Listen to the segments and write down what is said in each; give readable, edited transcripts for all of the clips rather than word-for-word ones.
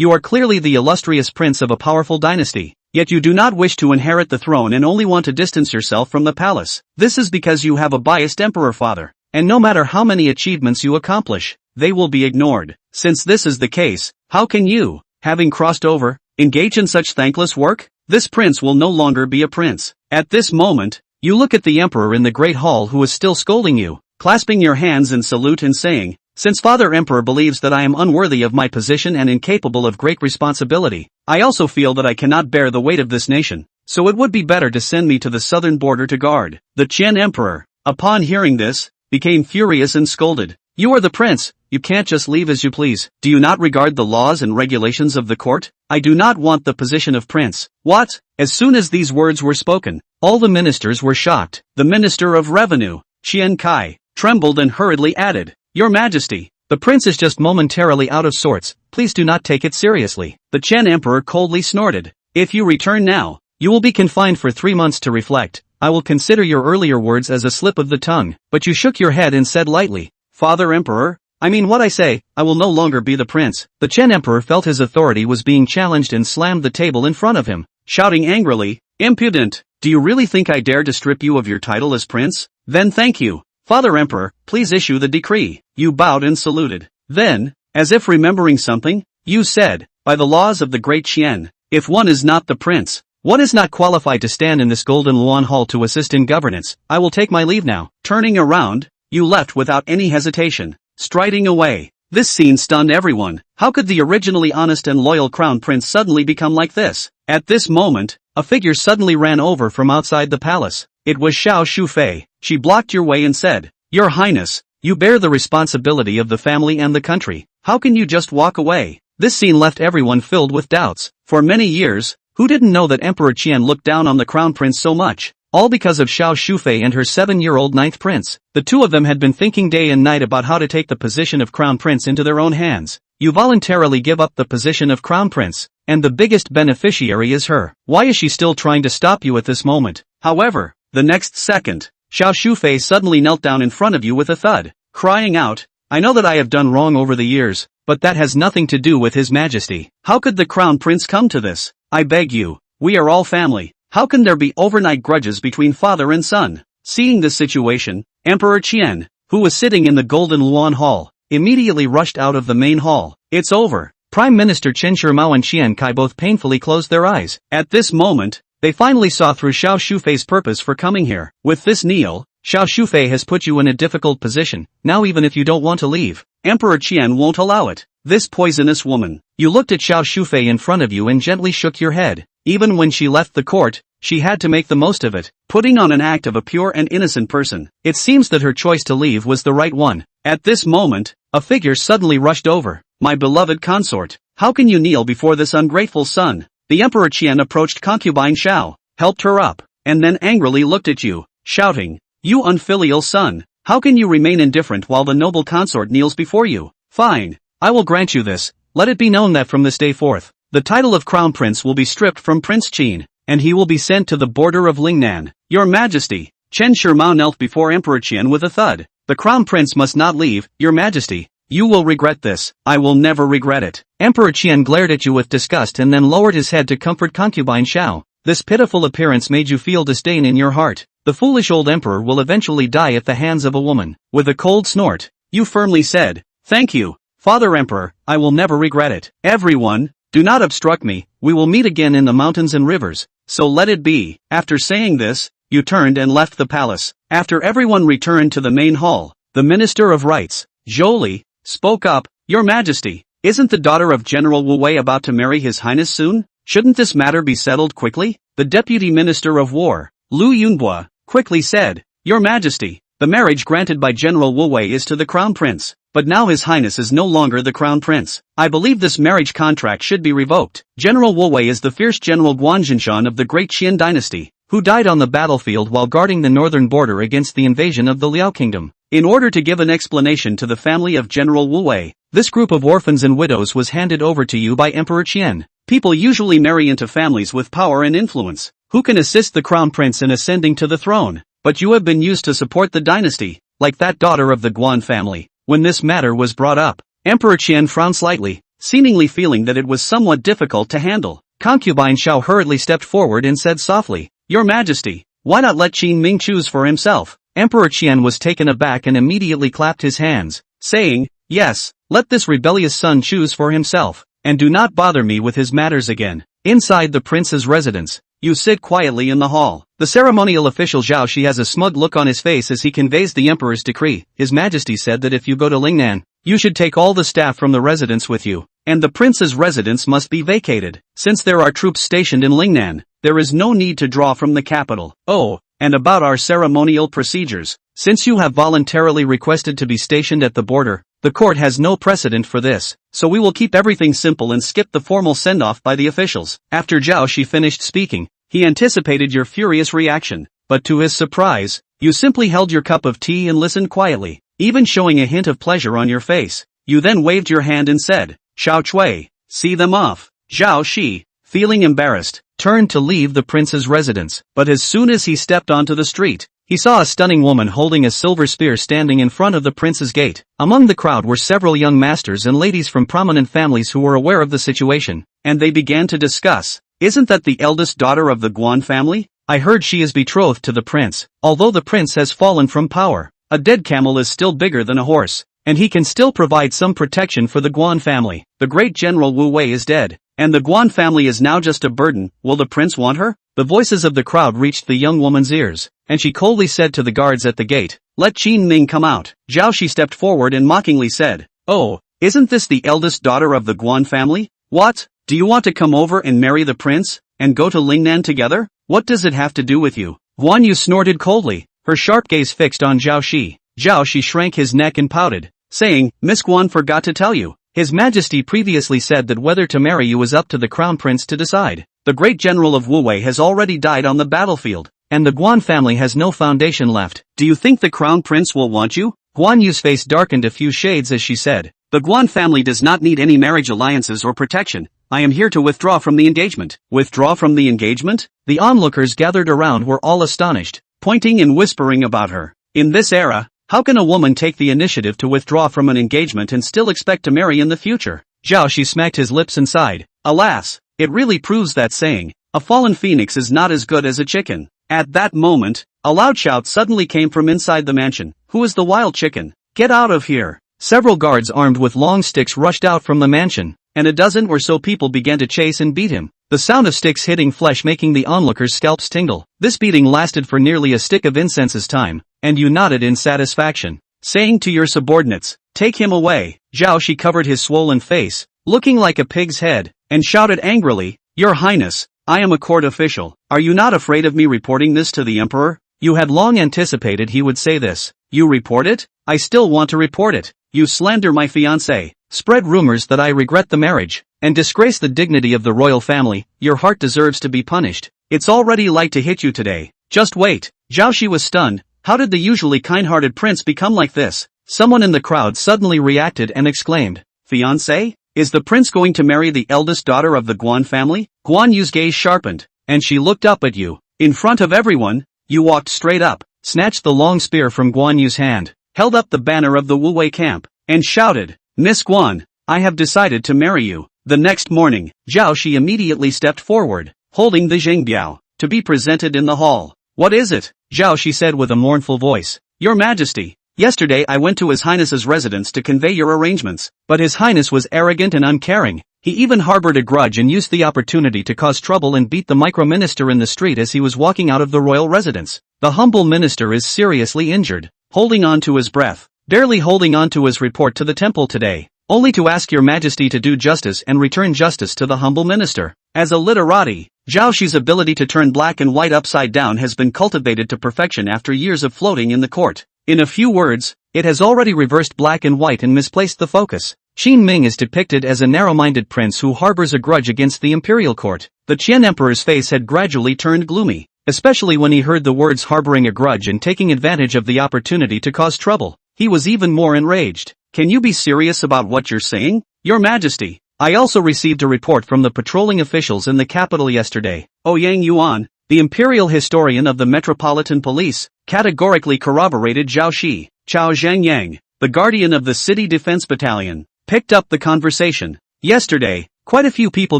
You are clearly the illustrious prince of a powerful dynasty. Yet you do not wish to inherit the throne and only want to distance yourself from the palace. This is because you have a biased emperor father. And no matter how many achievements you accomplish, they will be ignored. Since this is the case, how can you, having crossed over, engage in such thankless work? This prince will no longer be a prince. At this moment, you look at the emperor in the great hall who is still scolding you, clasping your hands in salute and saying, "Since Father Emperor believes that I am unworthy of my position and incapable of great responsibility, I also feel that I cannot bear the weight of this nation, so it would be better to send me to the southern border to guard." The Qian emperor, upon hearing this, became furious and scolded. "You are the prince, you can't just leave as you please. Do you not regard the laws and regulations of the court? I do not want the position of prince." What? As soon as these words were spoken, all the ministers were shocked. The Minister of Revenue, Qian Kai, trembled and hurriedly added, "Your Majesty, the prince is just momentarily out of sorts, please do not take it seriously." The Qian emperor coldly snorted, "If you return now, you will be confined for 3 months to reflect. I will consider your earlier words as a slip of the tongue." But you shook your head and said lightly, "Father Emperor, I mean what I say, I will no longer be the prince." The Qian emperor felt his authority was being challenged and slammed the table in front of him, shouting angrily, "Impudent! Do you really think I dare to strip you of your title as prince? Then thank you. Father Emperor, please issue the decree." You bowed and saluted. Then, as if remembering something, you said, "By the laws of the great Qian, if one is not the prince, one is not qualified to stand in this golden Luan hall to assist in governance. I will take my leave now." Turning around, you left without any hesitation, striding away. This scene stunned everyone. How could the originally honest and loyal crown prince suddenly become like this? At this moment, a figure suddenly ran over from outside the palace. It was Xiao Shufei. She blocked your way and said, "Your Highness, you bear the responsibility of the family and the country. How can you just walk away?" This scene left everyone filled with doubts. For many years, who didn't know that Emperor Qian looked down on the crown prince so much? All because of Xiao Shufei and her 7-year-old ninth prince. The two of them had been thinking day and night about how to take the position of crown prince into their own hands. You voluntarily give up the position of crown prince, and the biggest beneficiary is her. Why is she still trying to stop you at this moment? However, the next second, Xiao Shufei suddenly knelt down in front of you with a thud, crying out, "I know that I have done wrong over the years, but that has nothing to do with His Majesty. How could the crown prince come to this? I beg you, we are all family. How can there be overnight grudges between father and son?" Seeing this situation, Emperor Qian, who was sitting in the Golden Luan Hall, immediately rushed out of the main hall. "It's over." Prime Minister Chen Shimao and Qian Kai both painfully closed their eyes. At this moment, they finally saw through Xiao Shufei's purpose for coming here. With this kneel, Xiao Shufei has put you in a difficult position. Now even if you don't want to leave, Emperor Qian won't allow it. This poisonous woman. You looked at Xiao Shufei in front of you and gently shook your head. Even when she left the court, she had to make the most of it, putting on an act of a pure and innocent person. It seems that her choice to leave was the right one. At this moment, a figure suddenly rushed over. "My beloved consort, how can you kneel before this ungrateful son?" The Emperor Qian approached concubine Xiao, helped her up, and then angrily looked at you, shouting, "You unfilial son, how can you remain indifferent while the noble consort kneels before you? Fine, I will grant you this. Let it be known that from this day forth, the title of Crown Prince will be stripped from Prince Qin, and he will be sent to the border of Lingnan." Your Majesty, Chen Shimao knelt before Emperor Qian with a thud. "The Crown Prince must not leave, Your Majesty. You will regret this." "I will never regret it." Emperor Qian glared at you with disgust and then lowered his head to comfort concubine Xiao. This pitiful appearance made you feel disdain in your heart. The foolish old emperor will eventually die at the hands of a woman. With a cold snort, you firmly said, "Thank you, Father Emperor, I will never regret it." "Everyone, do not obstruct me, we will meet again in the mountains and rivers, so let it be." After saying this, you turned and left the palace. After everyone returned to the main hall, the Minister of Rights, Zhou, spoke up, "Your Majesty, isn't the daughter of General Wu Wei about to marry His Highness soon? Shouldn't this matter be settled quickly?" The Deputy Minister of War, Lu Yunbua, quickly said, "Your Majesty, the marriage granted by General Wu Wei is to the Crown Prince, but now His Highness is no longer the Crown Prince. I believe this marriage contract should be revoked." General Wu Wei is the fierce General Guanzhinshan of the Great Qian Dynasty, who died on the battlefield while guarding the northern border against the invasion of the Liao Kingdom. In order to give an explanation to the family of General Wu Wei, this group of orphans and widows was handed over to you by Emperor Qian. People usually marry into families with power and influence, who can assist the crown prince in ascending to the throne. But you have been used to support the dynasty, like that daughter of the Guan family. When this matter was brought up, Emperor Qian frowned slightly, seemingly feeling that it was somewhat difficult to handle. Concubine Xiao hurriedly stepped forward and said softly, "Your Majesty, why not let Qin Ming choose for himself?" Emperor Qian was taken aback and immediately clapped his hands, saying, "Yes, let this rebellious son choose for himself, and do not bother me with his matters again." Inside the prince's residence, Yu sit quietly in the hall. The ceremonial official Zhao Shi has a smug look on his face as he conveys the emperor's decree. His Majesty said that if you go to Lingnan, you should take all the staff from the residence with you, and the prince's residence must be vacated. Since there are troops stationed in Lingnan, there is no need to draw from the capital. Oh, and about our ceremonial procedures. Since you have voluntarily requested to be stationed at the border, the court has no precedent for this, so we will keep everything simple and skip the formal send-off by the officials. After Zhao Shi finished speaking, he anticipated your furious reaction, but to his surprise, you simply held your cup of tea and listened quietly, even showing a hint of pleasure on your face. You then waved your hand and said, "Xiao Chui, see them off." Zhao Shi, feeling embarrassed, turned to leave the prince's residence, but as soon as he stepped onto the street, he saw a stunning woman holding a silver spear standing in front of the prince's gate. Among the crowd were several young masters and ladies from prominent families who were aware of the situation, and they began to discuss, "Isn't that the eldest daughter of the Guan family? I heard she is betrothed to the prince. Although the prince has fallen from power, a dead camel is still bigger than a horse, and he can still provide some protection for the Guan family. The great general Wu Wei is dead, and the Guan family is now just a burden. Will the prince want her?" The voices of the crowd reached the young woman's ears, and she coldly said to the guards at the gate, "Let Qin Ming come out." Zhao Shi stepped forward and mockingly said, "Oh, isn't this the eldest daughter of the Guan family? What? Do you want to come over and marry the prince, and go to Lingnan together? What does it have to do with you?" Guan Yu snorted coldly, her sharp gaze fixed on Zhao Shi. Zhao Shi shrank his neck and pouted, saying, "Miss Guan forgot to tell you. His Majesty previously said that whether to marry you was up to the crown prince to decide. The great general of Wu Wei has already died on the battlefield, and the Guan family has no foundation left. Do you think the crown prince will want you?" Guan Yu's face darkened a few shades as she said, "The Guan family does not need any marriage alliances or protection. I am here to withdraw from the engagement." Withdraw from the engagement? The onlookers gathered around were all astonished, pointing and whispering about her. In this era, how can a woman take the initiative to withdraw from an engagement and still expect to marry in the future? Zhao Shi smacked his lips and sighed. Alas, it really proves that saying, "A fallen phoenix is not as good as a chicken." At that moment, a loud shout suddenly came from inside the mansion. "Who is the wild chicken? Get out of here!" Several guards armed with long sticks rushed out from the mansion, and a dozen or so people began to chase and beat him, the sound of sticks hitting flesh making the onlookers' scalps tingle. This beating lasted for nearly a stick of incense's time, and you nodded in satisfaction, saying to your subordinates, "Take him away." Zhao Shi covered his swollen face, looking like a pig's head, and shouted angrily, "Your Highness, I am a court official. Are you not afraid of me reporting this to the emperor?" You had long anticipated he would say this. "You report it? I still want to report it. You slander my fiancé, spread rumors that I regret the marriage, and disgrace the dignity of the royal family. Your heart deserves to be punished. It's already like to hit you today. Just wait." Zhao Shi was stunned. How did the usually kind-hearted prince become like this? Someone in the crowd suddenly reacted and exclaimed, "Fiancé? Is the prince going to marry the eldest daughter of the Guan family?" Guan Yu's gaze sharpened, and she looked up at you. In front of everyone, you walked straight up, snatched the long spear from Guan Yu's hand, held up the banner of the Wu Wei camp, and shouted, "Miss Guan, I have decided to marry you." The next morning, Zhao Shi immediately stepped forward, holding the Jingbiao, to be presented in the hall. "What is it?" Zhao Shi said with a mournful voice. "Your Majesty, yesterday I went to His Highness's residence to convey your arrangements, but His Highness was arrogant and uncaring. He even harbored a grudge and used the opportunity to cause trouble and beat the micro-minister in the street as he was walking out of the royal residence. The humble minister is seriously injured, holding on to his breath, barely holding on to his report to the temple today, only to ask your Majesty to do justice and return justice to the humble minister." As a literati, Zhao Shi's ability to turn black and white upside down has been cultivated to perfection after years of floating in the court. In a few words, it has already reversed black and white and misplaced the focus. Qin Ming is depicted as a narrow-minded prince who harbors a grudge against the imperial court. The Qian emperor's face had gradually turned gloomy, especially when he heard the words harboring a grudge and taking advantage of the opportunity to cause trouble. He was even more enraged. "Can you be serious about what you're saying? Your Majesty, I also received a report from the patrolling officials in the capital yesterday." Yang Yuan, the imperial historian of the Metropolitan Police, categorically corroborated Zhao Shi. Chao Zhengyang, the guardian of the City Defense Battalion, picked up the conversation. Yesterday, quite a few people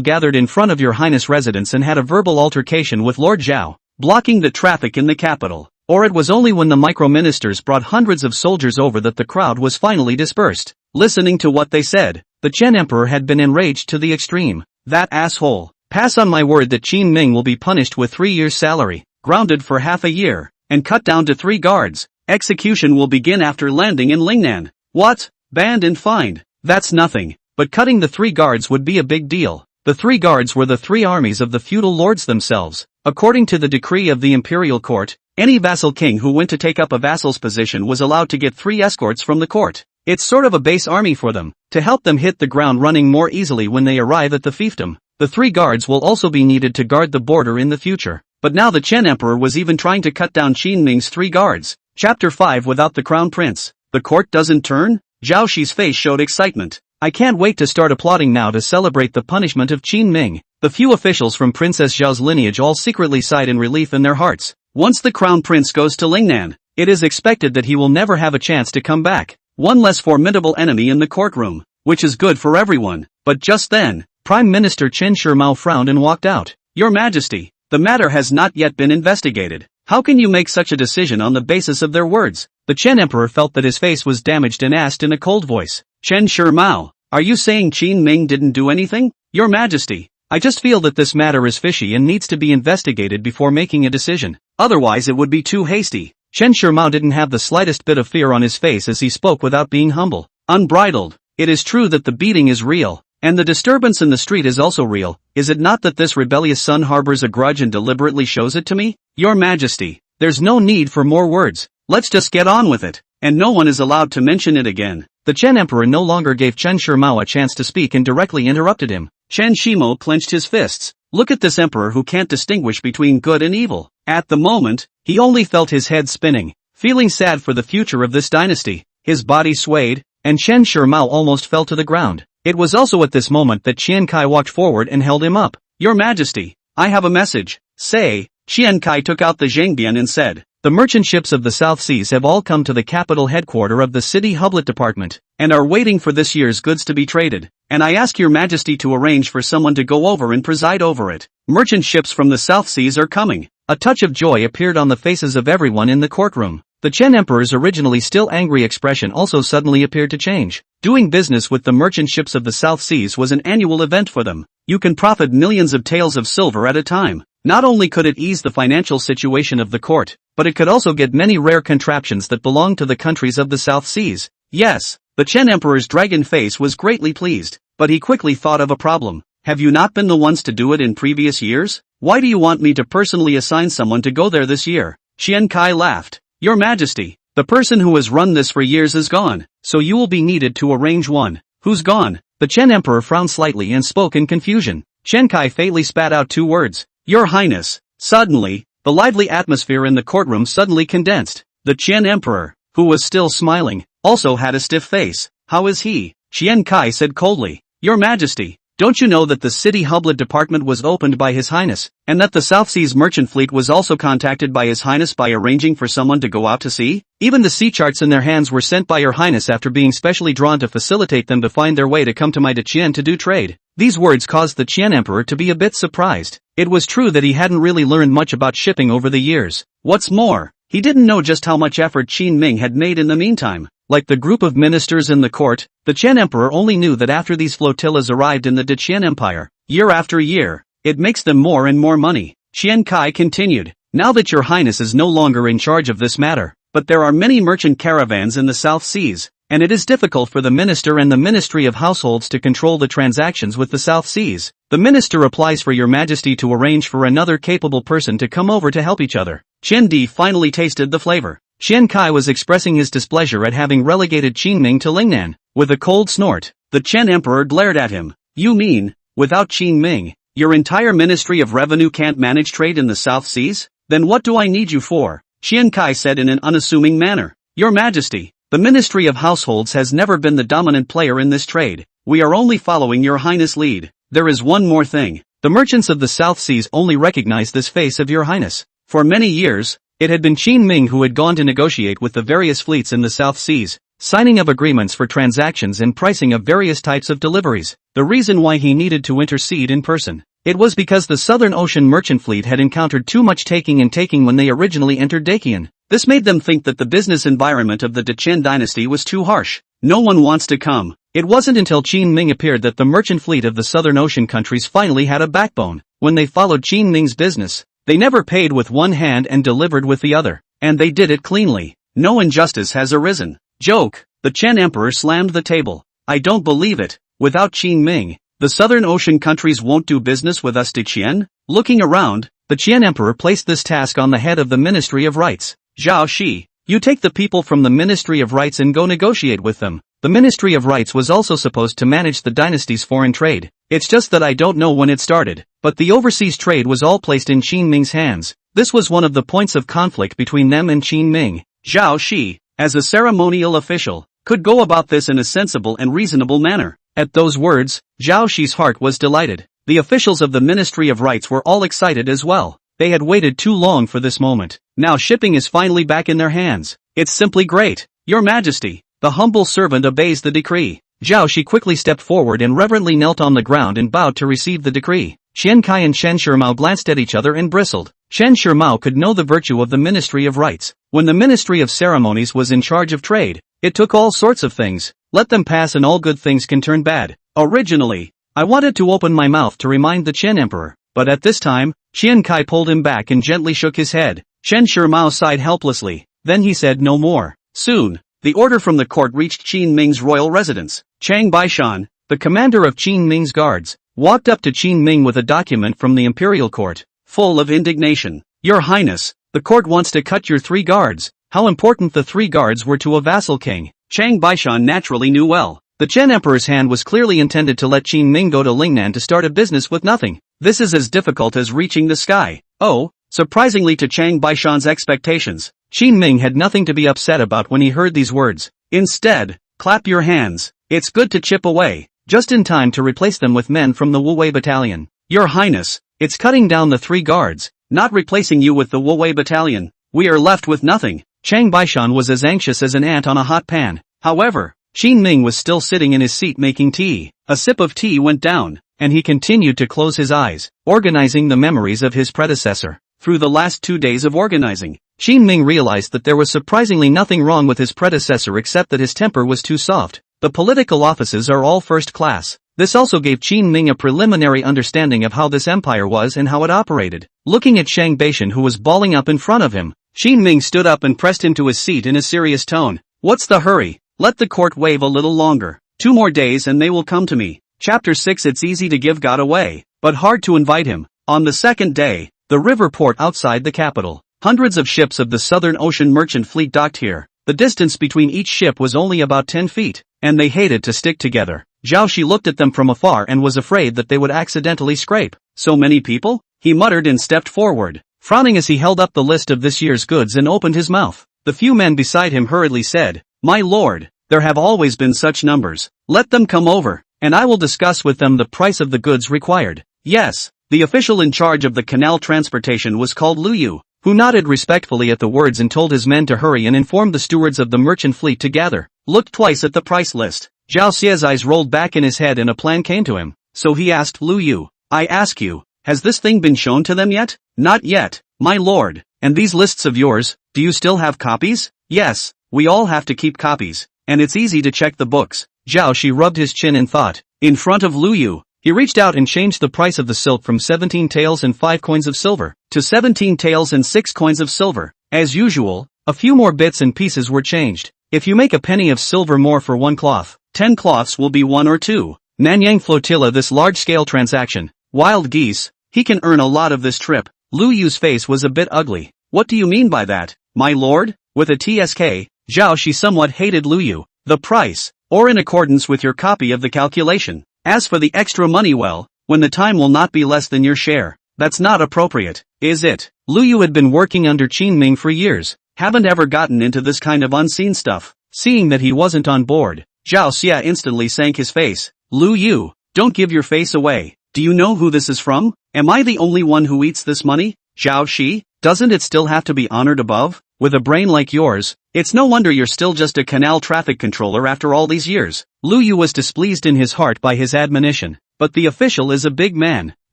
gathered in front of your highness' residence and had a verbal altercation with Lord Zhao, blocking the traffic in the capital. Or it was only when the micro-ministers brought hundreds of soldiers over that the crowd was finally dispersed. Listening to what they said, the Chen Emperor had been enraged to the extreme. That asshole. Pass on my word that Qin Ming will be punished with 3 years' salary, grounded for half a year, and cut down to 3 guards. Execution will begin after landing in Lingnan. What? Banned and fined. That's nothing. But cutting the 3 guards would be a big deal. The 3 guards were the 3 armies of the feudal lords themselves. According to the decree of the Imperial court, any vassal king who went to take up a vassal's position was allowed to get 3 escorts from the court. It's sort of a base army for them, to help them hit the ground running more easily when they arrive at the fiefdom. The 3 guards will also be needed to guard the border in the future. But now the Chen Emperor was even trying to cut down Qin Ming's 3 guards. Chapter 5 Without the Crown Prince. The court doesn't turn? Zhao Shi's face showed excitement. I can't wait to start applauding now to celebrate the punishment of Qin Ming. The few officials from Princess Zhao's lineage all secretly sighed in relief in their hearts. Once the crown prince goes to Lingnan, it is expected that he will never have a chance to come back. One less formidable enemy in the courtroom, which is good for everyone. But just then, Prime Minister Chen Shimao frowned and walked out. Your Majesty, the matter has not yet been investigated. How can you make such a decision on the basis of their words? The Chen Emperor felt that his face was damaged and asked in a cold voice. Chen Shimao, are you saying Qin Ming didn't do anything? Your Majesty, I just feel that this matter is fishy and needs to be investigated before making a decision. Otherwise it would be too hasty. Chen Shimao didn't have the slightest bit of fear on his face as he spoke without being humble. Unbridled. It is true that the beating is real, and the disturbance in the street is also real. Is it not that this rebellious son harbors a grudge and deliberately shows it to me? Your Majesty, there's no need for more words. Let's just get on with it, and no one is allowed to mention it again. The Chen Emperor no longer gave Chen Shimao a chance to speak and directly interrupted him. Chen Shimao clenched his fists. Look at this emperor who can't distinguish between good and evil. At the moment, he only felt his head spinning, feeling sad for the future of this dynasty. His body swayed, and Chen Shimao almost fell to the ground. It was also at this moment that Qian Kai walked forward and held him up. Your Majesty, I have a message. Say, Qian Kai took out the Zhengbian and said, the merchant ships of the South Seas have all come to the capital headquarter of the City Hublet Department, and are waiting for this year's goods to be traded, and I ask your Majesty to arrange for someone to go over and preside over it. Merchant ships from the South Seas are coming. A touch of joy appeared on the faces of everyone in the courtroom. The Chen Emperor's originally still angry expression also suddenly appeared to change. Doing business with the merchant ships of the South Seas was an annual event for them. You can profit millions of taels of silver at a time. Not only could it ease the financial situation of the court, but it could also get many rare contraptions that belong to the countries of the South Seas. Yes, the Chen Emperor's dragon face was greatly pleased, but he quickly thought of a problem. Have you not been the ones to do it in previous years? Why do you want me to personally assign someone to go there this year? Qian Kai laughed. Your Majesty, the person who has run this for years is gone, so you will be needed to arrange one. Who's gone? The Chen Emperor frowned slightly and spoke in confusion. Qian Kai faintly spat out 2 words. Your Highness. Suddenly, the lively atmosphere in the courtroom suddenly condensed. The Chen Emperor, who was still smiling, also had a stiff face. How is he? Qian Kai said coldly. Your Majesty, don't you know that the City Hublet Department was opened by His Highness, and that the South Seas merchant fleet was also contacted by His Highness by arranging for someone to go out to sea? Even the sea charts in their hands were sent by Your Highness after being specially drawn to facilitate them to find their way to come to my Daqian to do trade. These words caused the Qian Emperor to be a bit surprised. It was true that he hadn't really learned much about shipping over the years. What's more, he didn't know just how much effort Qin Ming had made in the meantime. Like the group of ministers in the court, the Chen Emperor only knew that after these flotillas arrived in the Daqian Empire, year after year, it makes them more and more money. Qian Kai continued, now that Your Highness is no longer in charge of this matter, but there are many merchant caravans in the South Seas, and it is difficult for the minister and the Ministry of Households to control the transactions with the South Seas. The minister applies for Your Majesty to arrange for another capable person to come over to help each other. Chen Di finally tasted the flavor. Qian Kai was expressing his displeasure at having relegated Qin Ming to Lingnan. With a cold snort, the Chen Emperor glared at him. You mean, without Qin Ming, your entire Ministry of Revenue can't manage trade in the South Seas? Then what do I need you for? Qian Kai said in an unassuming manner. Your Majesty, the Ministry of Households has never been the dominant player in this trade. We are only following Your Highness' lead. There is one more thing. The merchants of the South Seas only recognize this face of Your Highness. For many years, it had been Qin Ming who had gone to negotiate with the various fleets in the South Seas, signing of agreements for transactions and pricing of various types of deliveries. The reason why he needed to intercede in person. It was because the Southern Ocean merchant fleet had encountered too much taking when they originally entered Dakian. This made them think that the business environment of the Dechen dynasty was too harsh. No one wants to come. It wasn't until Qin Ming appeared that the merchant fleet of the Southern Ocean countries finally had a backbone. When they followed Qin Ming's business, they never paid with one hand and delivered with the other. And they did it cleanly. No injustice has arisen. Joke. The Chen Emperor slammed the table. I don't believe it. Without Qin Ming, the Southern Ocean countries won't do business with us. Qian? Looking around, the Qian Emperor placed this task on the head of the Ministry of Rights. Zhao Shi, you take the people from the Ministry of Rights and go negotiate with them. The Ministry of Rights was also supposed to manage the dynasty's foreign trade. It's just that I don't know when it started, but the overseas trade was all placed in Qin Ming's hands. This was one of the points of conflict between them and Qin Ming. Zhao Shi, as a ceremonial official, could go about this in a sensible and reasonable manner. At those words, Zhao Shi's heart was delighted. The officials of the Ministry of Rights were all excited as well. They had waited too long for this moment. Now shipping is finally back in their hands. It's simply great. Your Majesty, the humble servant obeys the decree. Zhao Shi quickly stepped forward and reverently knelt on the ground and bowed to receive the decree. Qian Kai and Shen Shimao glanced at each other and bristled. Shen Shimao could know the virtue of the Ministry of Rights. When the Ministry of Ceremonies was in charge of trade, it took all sorts of things. Let them pass and all good things can turn bad. Originally, I wanted to open my mouth to remind the Chen Emperor, but at this time, Qian Kai pulled him back and gently shook his head. Shen Shimao sighed helplessly. Then he said no more. Soon, the order from the court reached Qin Ming's royal residence. Chang Baishan, the commander of Qin Ming's guards, walked up to Qin Ming with a document from the Imperial court, full of indignation. Your Highness, the court wants to cut your 3 guards. How important the 3 guards were to a vassal king, Chang Baishan naturally knew well. The Chen Emperor's hand was clearly intended to let Qin Ming go to Lingnan to start a business with nothing. This is as difficult as reaching the sky. Oh, surprisingly to Chang Baishan's expectations, Qin Ming had nothing to be upset about when he heard these words. Instead, clap your hands. It's good to chip away, just in time to replace them with men from the Wuwei battalion. Your Highness, it's cutting down the 3 guards, not replacing you with the Wuwei battalion. We are left with nothing. Chang Baishan was as anxious as an ant on a hot pan. However, Qin Ming was still sitting in his seat making tea. A sip of tea went down, and he continued to close his eyes, organizing the memories of his predecessor. Through the last 2 days of organizing, Qin Ming realized that there was surprisingly nothing wrong with his predecessor except that his temper was too soft. The political offices are all first class. This also gave Qin Ming a preliminary understanding of how this empire was and how it operated. Looking at Shang Baishan who was bawling up in front of him, Qin Ming stood up and pressed him to his seat in a serious tone. What's the hurry? Let the court wait a little longer. 2 more days and they will come to me. Chapter 6. It's easy to give God away, but hard to invite him. On the 2nd day, the river port outside the capital. Hundreds of ships of the Southern Ocean merchant fleet docked here. The distance between each ship was only about 10 feet, and they hated to stick together. Zhao Shi looked at them from afar and was afraid that they would accidentally scrape. So many people? He muttered and stepped forward, frowning as he held up the list of this year's goods and opened his mouth. The few men beside him hurriedly said, My lord, there have always been such numbers. Let them come over, and I will discuss with them the price of the goods required. Yes, the official in charge of the canal transportation was called Lu Yu, who nodded respectfully at the words and told his men to hurry and informed the stewards of the merchant fleet to gather. Looked twice at the price list. Zhao Xie's eyes rolled back in his head and a plan came to him. So he asked Lu Yu, I ask you, has this thing been shown to them yet? Not yet, my lord. And these lists of yours, do you still have copies? Yes, we all have to keep copies, and it's easy to check the books. Zhao Xi rubbed his chin in thought. In front of Lu Yu, he reached out and changed the price of the silk from 17 taels and 5 coins of silver to 17 taels and 6 coins of silver. As usual, a few more bits and pieces were changed. If you make a penny of silver more for 1 cloth, 10 cloths will be 1 or 2. Nanyang Flotilla this large-scale transaction. Wild geese, he can earn a lot of this trip. Lu Yu's face was a bit ugly. What do you mean by that, my lord? With a TSK, Zhao Shi somewhat hated Lu Yu. The price, or in accordance with your copy of the calculation. As for the extra money, well, when the time will not be less than your share. That's not appropriate, is it? Lu Yu had been working under Qin Ming for years. Haven't ever gotten into this kind of unseen stuff. Seeing that he wasn't on board, Zhao Xia instantly sank his face. Lu Yu, don't give your face away. Do you know who this is from? Am I the only one who eats this money? Zhao Shi, doesn't it still have to be honored above? with a brain like yours, it's no wonder you're still just a canal traffic controller after all these years. Lu Yu was displeased in his heart by his admonition, but the official is a big man.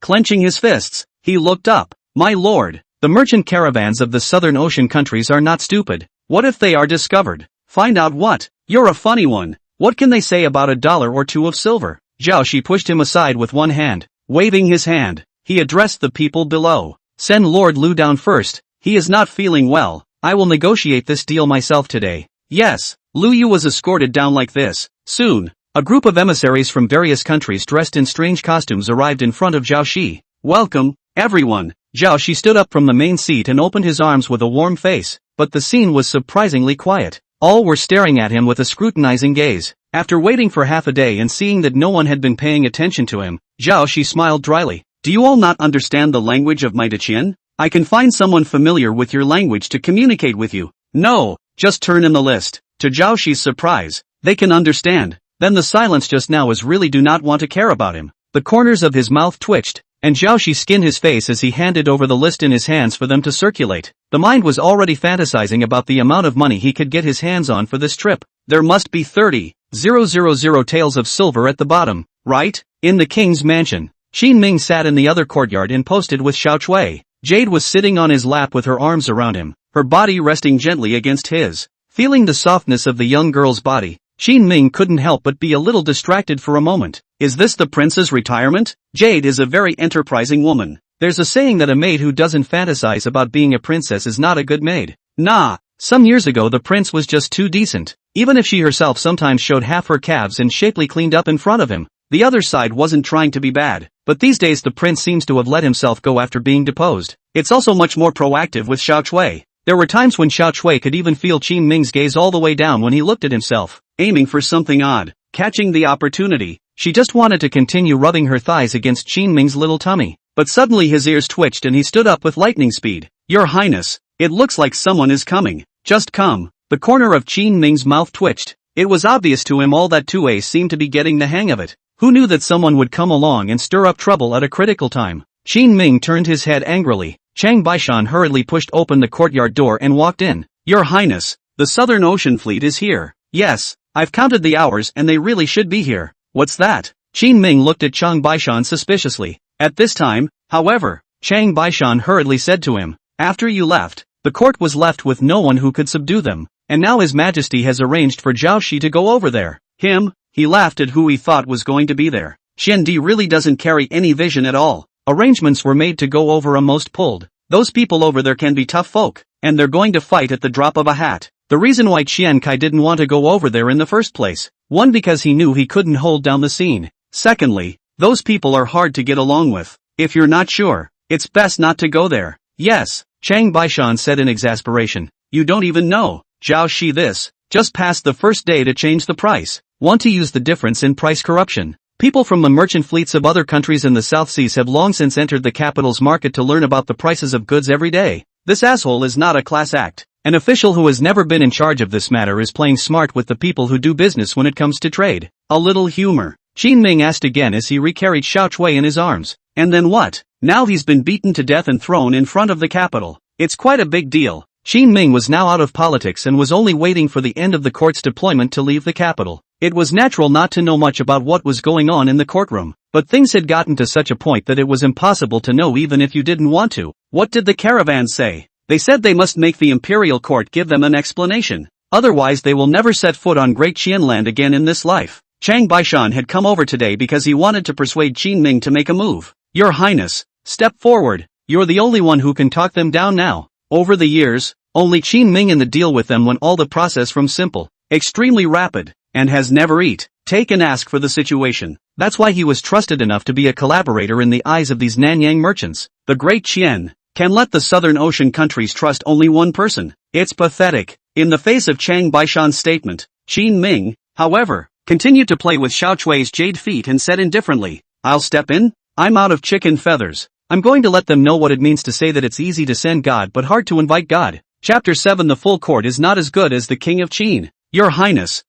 Clenching his fists, he looked up. My lord, the merchant caravans of the Southern Ocean countries are not stupid. What if they are discovered? Find out what? You're a funny one. What can they say about $1 or $2 of silver? Zhao Shi pushed him aside with one hand. Waving his hand, he addressed the people below. Send Lord Lu down first. He is not feeling well. I will negotiate this deal myself today. Yes. Lu Yu was escorted down like this. Soon, a group of emissaries from various countries dressed in strange costumes arrived in front of Zhao Shi. Welcome, everyone. Zhao Shi stood up from the main seat and opened his arms with a warm face, but the scene was surprisingly quiet. All were staring at him with a scrutinizing gaze. After waiting for half a day and seeing that no one had been paying attention to him, Zhao Shi smiled dryly. Do you all not understand the language of my Daqian? I can find someone familiar with your language to communicate with you. No, just turn in the list. To Zhao Shi's surprise, they can understand. Then the silence just now is really do not want to care about him. The corners of his mouth twitched, and Zhao Shi skinned his face as he handed over the list in his hands for them to circulate. The mind was already fantasizing about the amount of money he could get his hands on for this trip. There must be 30,000 taels of silver at the bottom, right? In the king's mansion. Qin Ming sat in the other courtyard and posted with Xiao Chui. Jade was sitting on his lap with her arms around him, her body resting gently against his. Feeling the softness of the young girl's body, Qin Ming couldn't help but be a little distracted for a moment. Is this the prince's retirement? Jade is a very enterprising woman. There's a saying that a maid who doesn't fantasize about being a princess is not a good maid. Nah, some years ago the prince was just too decent. Even if she herself sometimes showed half her calves and shapely cleaned up in front of him, the other side wasn't trying to be bad. But these days the prince seems to have let himself go after being deposed. It's also much more proactive with Xiao Chui. There were times when Xiao Chui could even feel Qin Ming's gaze all the way down when he looked at himself, aiming for something odd. Catching the opportunity, she just wanted to continue rubbing her thighs against Qin Ming's little tummy. But suddenly his ears twitched and he stood up with lightning speed. Your Highness, it looks like someone is coming. Just come. The corner of Qin Ming's mouth twitched. It was obvious to him all that Tue seemed to be getting the hang of it. Who knew that someone would come along and stir up trouble at a critical time? Qin Ming turned his head angrily. Chang Baishan hurriedly pushed open the courtyard door and walked in. Your Highness, the Southern Ocean Fleet is here. Yes, I've counted the hours and they really should be here. What's that? Qin Ming looked at Chang Baishan suspiciously. At this time, however, Chang Baishan hurriedly said to him, after you left, the court was left with no one who could subdue them, and now His Majesty has arranged for Zhao Shi to go over there. Him? He laughed at who he thought was going to be there. Xian Di really doesn't carry any vision at all. Arrangements were made to go over a most pulled. Those people over there can be tough folk, and they're going to fight at the drop of a hat. The reason why Qian Kai didn't want to go over there in the first place. One, because he knew he couldn't hold down the scene. Secondly, those people are hard to get along with. If you're not sure, it's best not to go there. Yes, Chang Baishan said in exasperation. You don't even know, Zhao Shi this, just passed the first day to change the price. Want to use the difference in price corruption. People from the merchant fleets of other countries in the South Seas have long since entered the capital's market to learn about the prices of goods every day. This asshole is not a class act. An official who has never been in charge of this matter is playing smart with the people who do business when it comes to trade. A little humor. Qin Ming asked again as he recarried Xiao Chui in his arms. And then what? Now he's been beaten to death and thrown in front of the capital. It's quite a big deal. Qin Ming was now out of politics and was only waiting for the end of the court's deployment to leave the capital. It was natural not to know much about what was going on in the courtroom, but things had gotten to such a point that it was impossible to know even if you didn't want to. What did the caravan say? They said they must make the Imperial court give them an explanation. Otherwise they will never set foot on Great Qianland again in this life. Chang Baishan had come over today because he wanted to persuade Qin Ming to make a move. Your Highness, step forward. You're the only one who can talk them down now. Over the years, only Qin Ming and the deal with them went all the process from simple, extremely rapid, and has never take and ask for the situation. That's why he was trusted enough to be a collaborator in the eyes of these Nanyang merchants. The Great Qian can let the Southern Ocean countries trust only one person. It's pathetic. In the face of Chang Baishan's statement, Qin Ming, however, continued to play with Xiao Chui's jade feet and said indifferently, I'll step in? I'm out of chicken feathers. I'm going to let them know what it means to say that it's easy to send God but hard to invite God. Chapter 7. The full court is not as good as the King of Qin. Your Highness,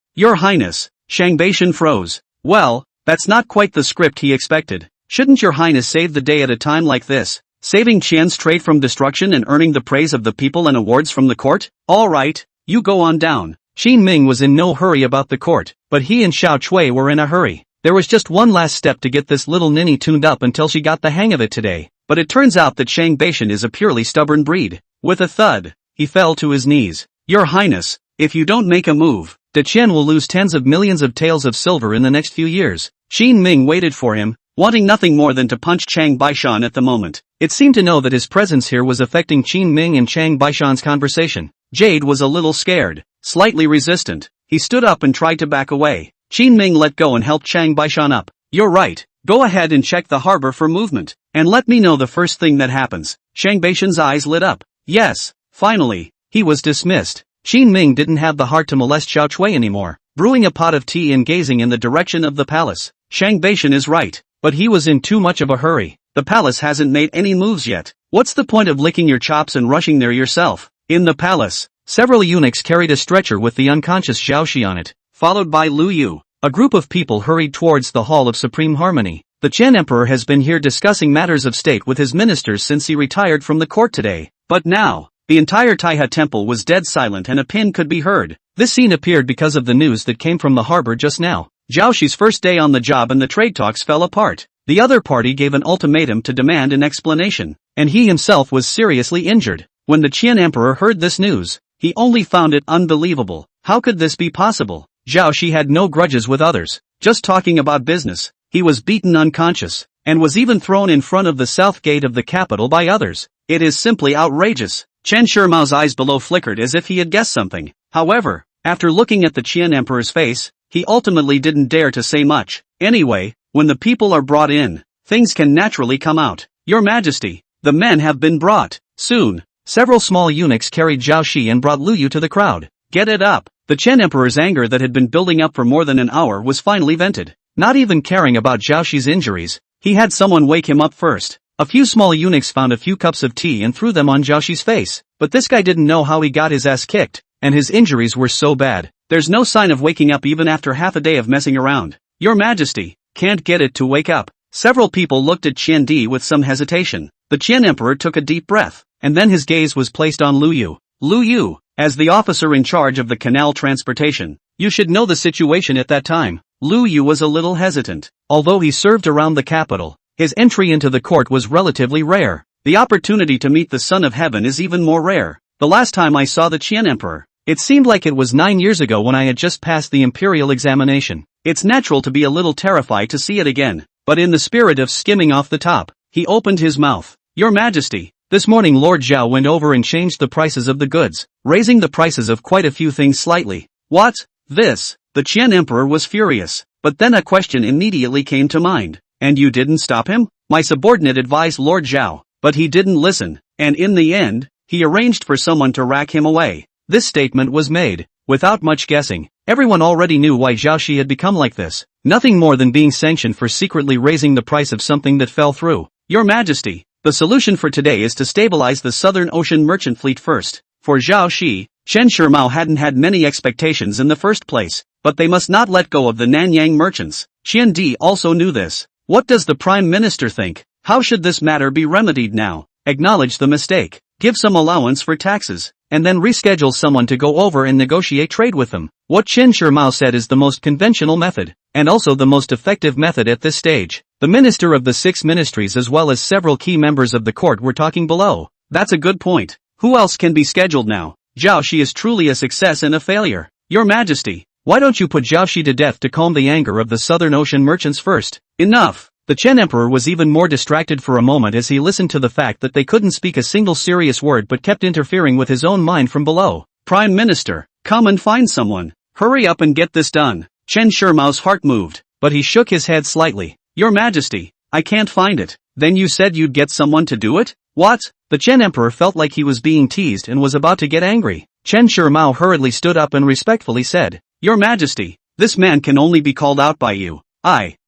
Shang Baishan froze. Well, that's not quite the script he expected. Shouldn't Your Highness save the day at a time like this? Saving Qian's trade from destruction and earning the praise of the people and awards from the court? Alright, you go on down. Qin Ming was in no hurry about the court, but he and Xiao Cui were in a hurry. There was just one last step to get this little ninny tuned up until she got the hang of it today, but it turns out that Shang Beishan is a purely stubborn breed. With a thud, he fell to his knees. Your Highness, if you don't make a move, De Qian will lose tens of millions of taels of silver in the next few years. Qin Ming waited for him, wanting nothing more than to punch Chang Baishan at the moment. It seemed to know that his presence here was affecting Qin Ming and Chang Baishan's conversation. Jade was a little scared, slightly resistant. He stood up and tried to back away. Qin Ming let go and helped Chang Baishan up. You're right. Go ahead and check the harbor for movement, and let me know the first thing that happens. Chang Baishan's eyes lit up. Yes, finally, he was dismissed. Qin Ming didn't have the heart to molest Xiao Cui anymore, brewing a pot of tea and gazing in the direction of the palace. Shang Beishan is right, but he was in too much of a hurry. The palace hasn't made any moves yet. What's the point of licking your chops and rushing there yourself? In the palace, several eunuchs carried a stretcher with the unconscious Zhao Shi on it, followed by Lu Yu. A group of people hurried towards the Hall of Supreme Harmony. The Qian Emperor has been here discussing matters of state with his ministers since he retired from the court today. But now, the entire Taihe temple was dead silent and a pin could be heard. This scene appeared because of the news that came from the harbor just now. Zhao Shi's first day on the job and the trade talks fell apart. The other party gave an ultimatum to demand an explanation, and he himself was seriously injured. When the Qian Emperor heard this news, he only found it unbelievable. How could this be possible? Zhao Shi had no grudges with others, just talking about business. He was beaten unconscious, and was even thrown in front of the south gate of the capital by others. It is simply outrageous. Chen Shirmao's eyes below flickered as if he had guessed something. However, after looking at the Qian Emperor's face, he ultimately didn't dare to say much. Anyway, when the people are brought in, things can naturally come out. Your Majesty, the men have been brought. Soon, several small eunuchs carried Zhao Shi and brought Lu Yu to the crowd. Get it up. The Chen Emperor's anger that had been building up for more than an hour was finally vented. Not even caring about Zhao Shi's injuries, he had someone wake him up first. A few small eunuchs found a few cups of tea and threw them on Zhao Shi's face, but this guy didn't know how he got his ass kicked, and his injuries were so bad. There's no sign of waking up even after half a day of messing around. Your Majesty, can't get it to wake up. Several people looked at Qian Di with some hesitation. The Qian Emperor took a deep breath, and then his gaze was placed on Lu Yu. Lu Yu, as the officer in charge of the canal transportation, you should know the situation at that time. Lu Yu was a little hesitant. Although he served around the capital, his entry into the court was relatively rare. The opportunity to meet the Son of Heaven is even more rare. The last time I saw the Qian Emperor, it seemed like it was 9 years ago when I had just passed the Imperial examination. It's natural to be a little terrified to see it again, but in the spirit of skimming off the top, he opened his mouth. Your Majesty, this morning Lord Zhao went over and changed the prices of the goods, raising the prices of quite a few things slightly. What? This? The Qian Emperor was furious, but then a question immediately came to mind. And you didn't stop him? My subordinate advised Lord Zhao, but he didn't listen, and in the end, he arranged for someone to rack him away. This statement was made, without much guessing. Everyone already knew why Zhao Shi had become like this. Nothing more than being sanctioned for secretly raising the price of something that fell through. Your Majesty, the solution for today is to stabilize the Southern Ocean merchant fleet first. For Zhao Shi, Chen Shirmao hadn't had many expectations in the first place, but they must not let go of the Nanyang merchants. Qian Di also knew this. What does the Prime Minister think? How should this matter be remedied now? Acknowledge the mistake, give some allowance for taxes, and then reschedule someone to go over and negotiate trade with them. What Chen Shirmao said is the most conventional method, and also the most effective method at this stage. The Minister of the 6 Ministries as well as several key members of the court were talking below. That's a good point. Who else can be scheduled now? Zhao Shi is truly a success and a failure. Your Majesty, why don't you put Zhao Shi to death to calm the anger of the Southern Ocean merchants first? Enough! The Chen Emperor was even more distracted for a moment as he listened to the fact that they couldn't speak a single serious word but kept interfering with his own mind from below. Prime Minister, come and find someone. Hurry up and get this done. Chen Shirmao's heart moved, but he shook his head slightly. Your Majesty, I can't find it. Then you said you'd get someone to do it? What? The Chen Emperor felt like he was being teased and was about to get angry. Chen Shirmao hurriedly stood up and respectfully said, Your Majesty, this man can only be called out by you.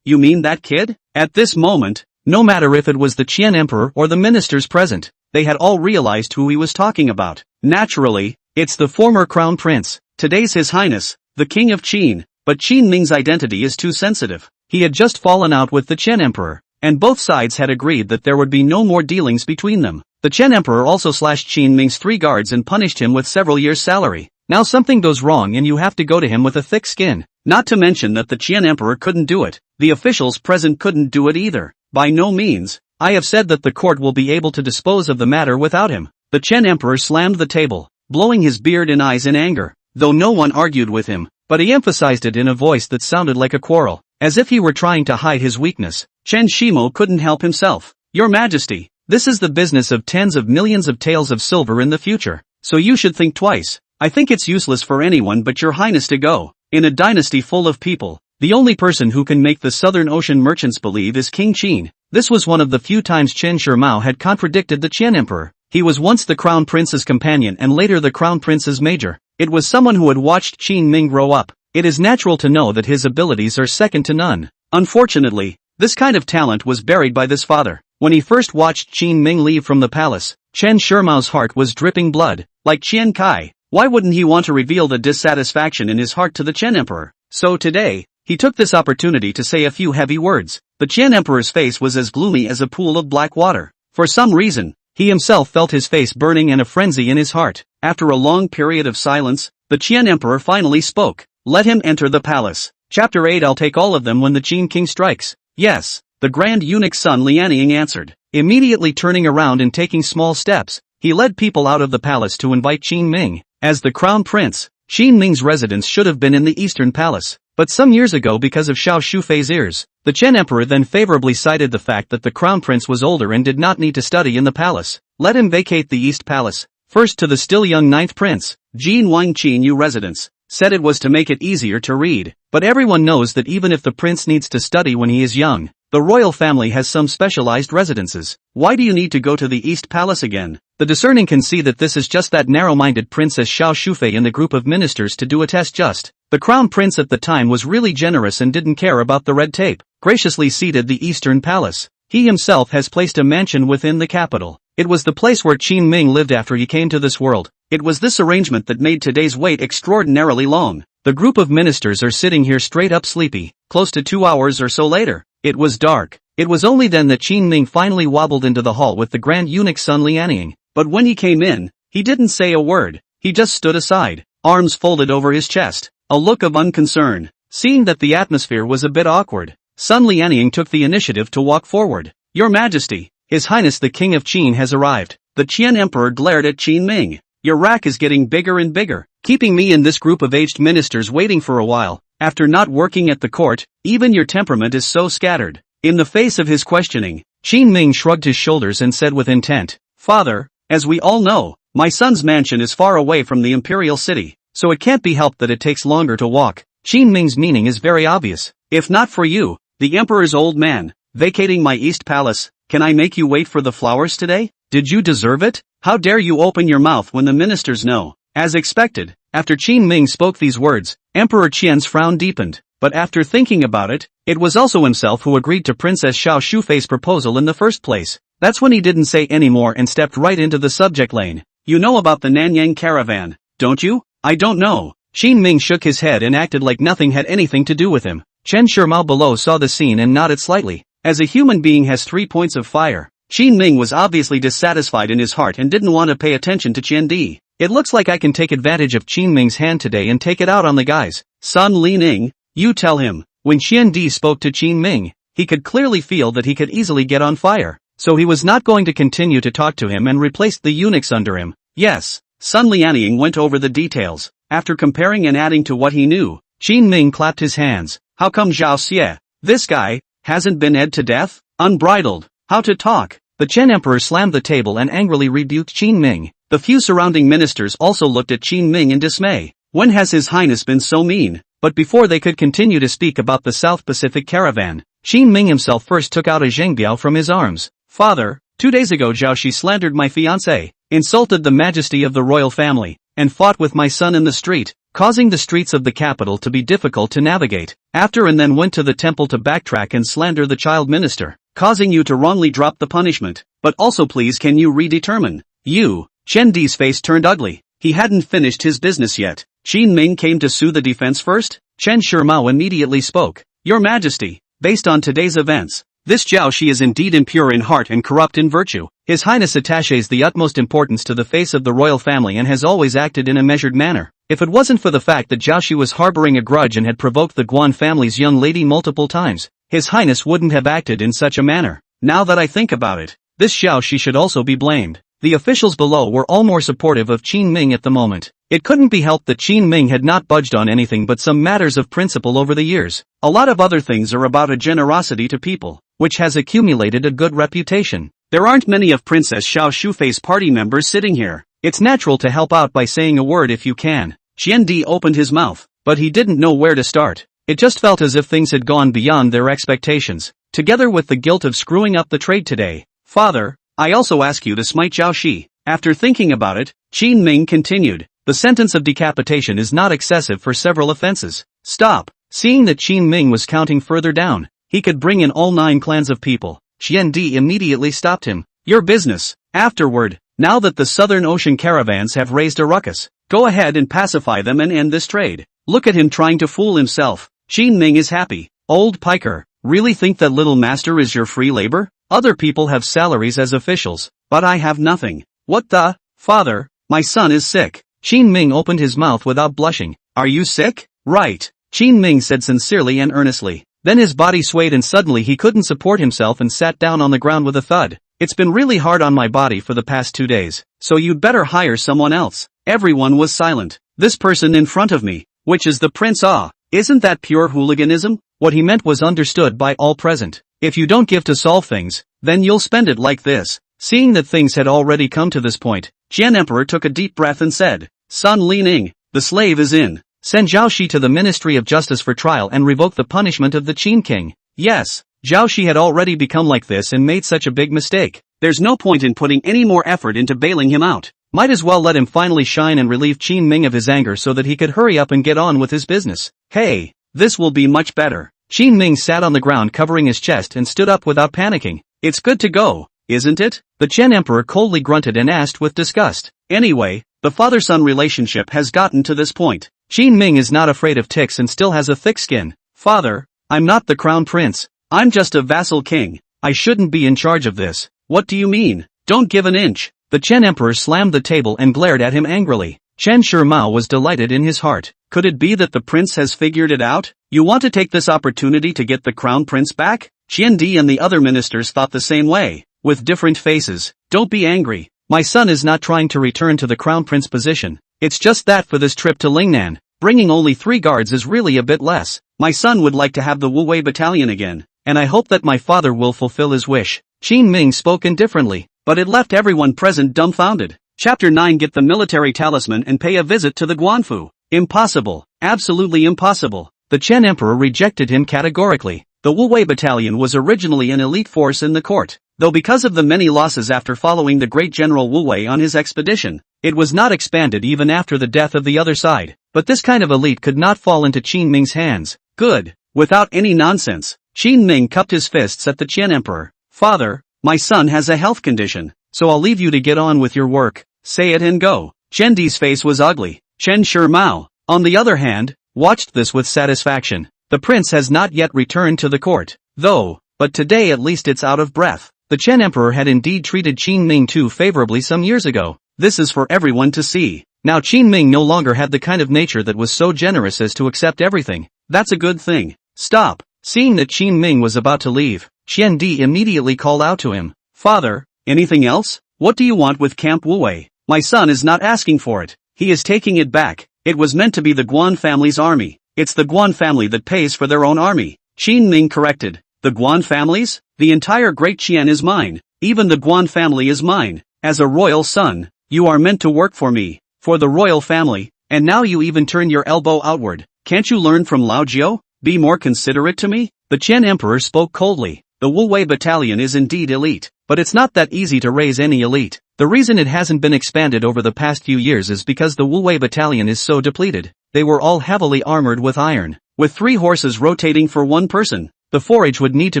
You mean that kid? At this moment, no matter if it was the Qian Emperor or the ministers present, they had all realized who he was talking about. Naturally, it's the former Crown Prince. Today's His Highness, the King of Qin, but Qin Ming's identity is too sensitive. He had just fallen out with the Chen Emperor. and both sides had agreed that there would be no more dealings between them. The Chen Emperor also slashed Qin Ming's 3 guards and punished him with several years' salary. Now something goes wrong and you have to go to him with a thick skin. Not to mention that the Qian Emperor couldn't do it. The officials present couldn't do it either. By no means. I have said that the court will be able to dispose of the matter without him. The Chen Emperor slammed the table, blowing his beard and eyes in anger, though no one argued with him, but he emphasized it in a voice that sounded like a quarrel, as if he were trying to hide his weakness. Chen Shimo couldn't help himself. Your Majesty, this is the business of tens of millions of taels of silver in the future, so you should think twice. I think it's useless for anyone but your highness to go. In a dynasty full of people, the only person who can make the Southern Ocean merchants believe is King Qin. This was one of the few times Chen Shimao had contradicted the Qian Emperor. He was once the Crown Prince's companion and later the Crown Prince's major. It was someone who had watched Qin Ming grow up. It is natural to know that his abilities are second to none. Unfortunately, this kind of talent was buried by this father. When he first watched Qin Ming leave from the palace, Chen Shirmao's heart was dripping blood. Like Qian Kai, why wouldn't he want to reveal the dissatisfaction in his heart to the Chen Emperor? So today, he took this opportunity to say a few heavy words. The Qian Emperor's face was as gloomy as a pool of black water. For some reason, he himself felt his face burning and a frenzy in his heart. After a long period of silence, the Qian Emperor finally spoke. Let him enter the palace. Chapter 8. I'll take all of them when the Qin King strikes. Yes, the Grand Eunuch Sun Lianying answered. Immediately turning around and taking small steps, he led people out of the palace to invite Qin Ming. As the Crown Prince, Qin Ming's residence should have been in the Eastern Palace. But some years ago, because of Xiao Shufei's ears, the Chen Emperor then favorably cited the fact that the Crown Prince was older and did not need to study in the palace. Let him vacate the East Palace. First to the still young 9th Prince, Jin Wang Qin Yu residence. Said it was to make it easier to read. But everyone knows that even if the prince needs to study when he is young, the royal family has some specialized residences. Why do you need to go to the East Palace again? The discerning can see that this is just that narrow-minded Princess Xiao Shufei in the group of ministers to do a test just. The Crown Prince at the time was really generous and didn't care about the red tape, graciously ceded the Eastern Palace. He himself has placed a mansion within the capital. It was the place where Qin Ming lived after he came to this world. It was this arrangement that made today's wait extraordinarily long. The group of ministers are sitting here straight up sleepy. Close to 2 hours or so later, it was dark. It was only then that Qin Ming finally wobbled into the hall with the Grand Eunuch Sun Lianying. But when he came in, he didn't say a word. He just stood aside, arms folded over his chest, a look of unconcern. Seeing that the atmosphere was a bit awkward, Sun Lianying took the initiative to walk forward. Your Majesty, His Highness the King of Qin has arrived. The Qian Emperor glared at Qin Ming. Your rack is getting bigger and bigger, keeping me and this group of aged ministers waiting for a while. After not working at the court, even your temperament is so scattered. In the face of his questioning, Qin Ming shrugged his shoulders and said with intent, Father, as we all know, my son's mansion is far away from the Imperial city, so it can't be helped that it takes longer to walk. Qin Ming's meaning is very obvious. If not for you, the Emperor's old man, vacating my East Palace, can I make you wait for the flowers today? Did you deserve it? How dare you open your mouth when the ministers know? As expected, after Qin Ming spoke these words, Emperor Qian's frown deepened. But after thinking about it, it was also himself who agreed to Princess Xiao Shufei's proposal in the first place. That's when he didn't say any more and stepped right into the subject lane. You know about the Nanyang caravan, don't you? I don't know. Qin Ming shook his head and acted like nothing had anything to do with him. Chen Shirmao below saw the scene and nodded slightly. As a human being has 3 points of fire, Qin Ming was obviously dissatisfied in his heart and didn't want to pay attention to Qian Di. It looks like I can take advantage of Qin Ming's hand today and take it out on the guys. Sun Lianying, you tell him. When Qian Di spoke to Qin Ming, he could clearly feel that he could easily get on fire. So he was not going to continue to talk to him and replaced the eunuchs under him. Yes, Sun Lianying went over the details. After comparing and adding to what he knew, Qin Ming clapped his hands. How come Zhao Xie, this guy, hasn't been ed to death? Unbridled. How to talk. The Chen Emperor slammed the table and angrily rebuked Qin Ming. The few surrounding ministers also looked at Qin Ming in dismay. When has His Highness been so mean? But before they could continue to speak about the South Pacific caravan, Qin Ming himself first took out a zhengbiao from his arms. Father, 2 days ago Zhao Xi slandered my fiancé, insulted the majesty of the royal family, and fought with my son in the street, causing the streets of the capital to be difficult to navigate. After and then went to the temple to backtrack and slander the child minister, causing you to wrongly drop the punishment. But also please can you redetermine? You, Chen Di's face turned ugly. He hadn't finished his business yet. Qin Ming came to sue the defense first? Chen Shirmao immediately spoke. Your Majesty, based on today's events, This Zhao Shi is indeed impure in heart and corrupt in virtue. His Highness attaches the utmost importance to the face of the royal family and has always acted in a measured manner. If it wasn't for the fact that Zhao Shi was harboring a grudge and had provoked the Guan family's young lady multiple times, His Highness wouldn't have acted in such a manner. Now that I think about it, this Zhao Shi should also be blamed. The officials below were all more supportive of Qin Ming at the moment. It couldn't be helped that Qin Ming had not budged on anything but some matters of principle over the years. A lot of other things are about a generosity to people, which has accumulated a good reputation. There aren't many of Princess Xiao Shufei's party members sitting here. It's natural to help out by saying a word if you can. Qian Di opened his mouth, but he didn't know where to start. It just felt as if things had gone beyond their expectations, together with the guilt of screwing up the trade today. Father, I also ask you to smite Zhao Shi. After thinking about it, Qin Ming continued. The sentence of decapitation is not excessive for several offenses. Stop. Seeing that Qin Ming was counting further down, he could bring in all 9 clans of people. Qian Di immediately stopped him. Your business. Afterward, now that the Southern Ocean caravans have raised a ruckus, go ahead and pacify them and end this trade. Look at him trying to fool himself. Qin Ming is happy. Old piker, really think that little master is your free labor? Other people have salaries as officials, but I have nothing. What the? Father, my son is sick. Qin Ming opened his mouth without blushing. Are you sick? Right. Qin Ming said sincerely and earnestly. Then his body swayed and suddenly he couldn't support himself and sat down on the ground with a thud. It's been really hard on my body for the past 2 days, so you'd better hire someone else. Everyone was silent. This person in front of me, which is the prince. Isn't that pure hooliganism? What he meant was understood by all present. If you don't give to solve things, then you'll spend it like this. Seeing that things had already come to this point, Qian Emperor took a deep breath and said, Sun Li Ning, the slave is in. Send Zhao Shi to the Ministry of Justice for trial and revoke the punishment of the Qin King. Yes, Zhao Shi had already become like this and made such a big mistake. There's no point in putting any more effort into bailing him out. Might as well let him finally shine and relieve Qin Ming of his anger so that he could hurry up and get on with his business. Hey, this will be much better. Qin Ming sat on the ground covering his chest and stood up without panicking. It's good to go, isn't it? The Qian Emperor coldly grunted and asked with disgust. Anyway, the father-son relationship has gotten to this point. Qin Ming is not afraid of ticks and still has a thick skin. Father, I'm not the crown prince. I'm just a vassal king. I shouldn't be in charge of this. What do you mean? Don't give an inch. The Qian Emperor slammed the table and glared at him angrily. Chen Shimao was delighted in his heart. Could it be that the prince has figured it out? You want to take this opportunity to get the crown prince back? Qian Di and the other ministers thought the same way, with different faces. Don't be angry. My son is not trying to return to the crown prince position. It's just that for this trip to Lingnan, bringing only 3 guards is really a bit less. My son would like to have the Wu Wei battalion again, and I hope that my father will fulfill his wish. Qin Ming spoke indifferently, but it left everyone present dumbfounded. Chapter 9. Get the military talisman and pay a visit to the Guanfu. Impossible. Absolutely impossible. The Chen Emperor rejected him categorically. The Wu Wei battalion was originally an elite force in the court, though because of the many losses after following the great General Wu Wei on his expedition, it was not expanded even after the death of the other side. But this kind of elite could not fall into Qin Ming's hands. Good. Without any nonsense, Qin Ming cupped his fists at the Qian Emperor. Father, my son has a health condition, so I'll leave you to get on with your work. Say it and go. Chen Di's face was ugly. Chen Shimao, on the other hand, watched this with satisfaction. The prince has not yet returned to the court, though, but today at least it's out of breath. The Chen Emperor had indeed treated Qin Ming too favorably some years ago. This is for everyone to see. Now Qin Ming no longer had the kind of nature that was so generous as to accept everything. That's a good thing. Stop. Seeing that Qin Ming was about to leave, Qian Di immediately called out to him. Father, anything else? What do you want with Camp Wu Wei? My son is not asking for it. He is taking it back. It was meant to be the Guan family's army. It's the Guan family that pays for their own army. Qin Ming corrected. The Guan families? The entire Great Qian is mine. Even the Guan family is mine. As a royal son, you are meant to work for me, for the royal family, and now you even turn your elbow outward. Can't you learn from Lao Jiao? Be more considerate to me? The Qian Emperor spoke coldly. The Wu Wei battalion is indeed elite, but it's not that easy to raise any elite. The reason it hasn't been expanded over the past few years is because the Wu Wei battalion is so depleted. They were all heavily armored with iron, with 3 horses rotating for 1 person. The forage would need to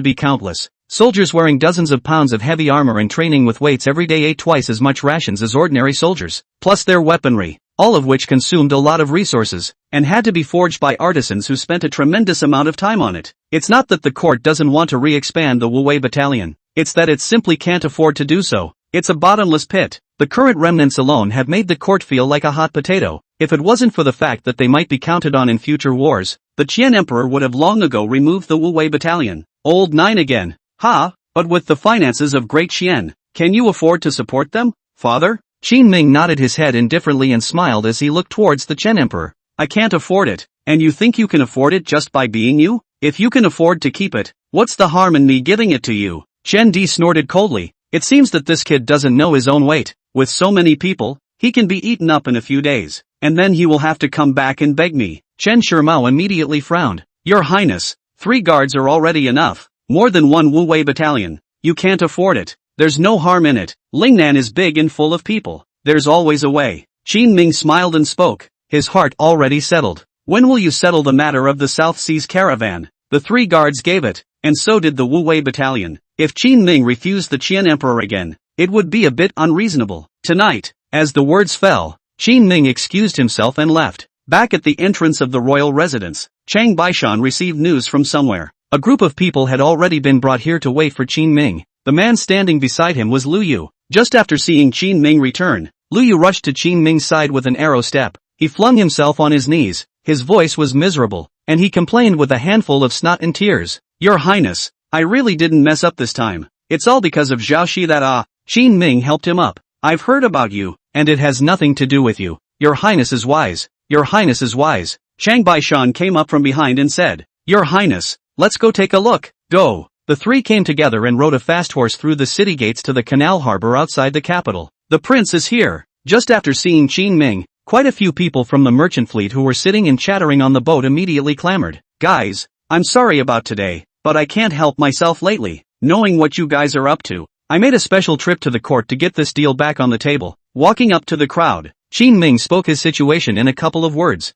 be countless. Soldiers wearing dozens of pounds of heavy armor and training with weights every day ate twice as much rations as ordinary soldiers, plus their weaponry. all of which consumed a lot of resources, and had to be forged by artisans who spent a tremendous amount of time on it. It's not that the court doesn't want to re-expand the Wu battalion, it's that it simply can't afford to do so. It's a bottomless pit. The current remnants alone have made the court feel like a hot potato. If it wasn't for the fact that they might be counted on in future wars, the Qian Emperor would have long ago removed the Wu battalion. Old 9 again. Ha, but with the finances of Great Qian, can you afford to support them, father? Qin Ming nodded his head indifferently and smiled as he looked towards the Qian Emperor. I can't afford it, and you think you can afford it just by being you? If you can afford to keep it, what's the harm in me giving it to you? Chen Di snorted coldly. It seems that this kid doesn't know his own weight. With so many people, he can be eaten up in a few days, and then he will have to come back and beg me. Chen Shimao immediately frowned. Your Highness, 3 guards are already enough. More than 1 Wu battalion. You can't afford it. There's no harm in it. Lingnan is big and full of people. There's always a way. Qin Ming smiled and spoke, his heart already settled. When will you settle the matter of the South Seas caravan? The 3 guards gave it, and so did the Wu battalion. If Qin Ming refused the Qian Emperor again, it would be a bit unreasonable. Tonight, as the words fell, Qin Ming excused himself and left. Back at the entrance of the royal residence, Chang Baishan received news from somewhere. A group of people had already been brought here to wait for Qin Ming. The man standing beside him was Lu Yu. Just after seeing Qin Ming return, Lu Yu rushed to Qin Ming's side with an arrow step. He flung himself on his knees, his voice was miserable, and he complained with a handful of snot and tears. Your Highness, I really didn't mess up this time. It's all because of Zhao Shi that Qin Ming helped him up. I've heard about you, and it has nothing to do with you. Your Highness is wise. Your Highness is wise. Chang Baishan came up from behind and said, Your Highness, let's go take a look. Go. The 3 came together and rode a fast horse through the city gates to the canal harbor outside the capital. The prince is here. Just after seeing Qin Ming, quite a few people from the merchant fleet who were sitting and chattering on the boat immediately clamored. Guys, I'm sorry about today, but I can't help myself lately. Knowing what you guys are up to, I made a special trip to the court to get this deal back on the table. Walking up to the crowd, Qin Ming spoke his situation in a couple of words.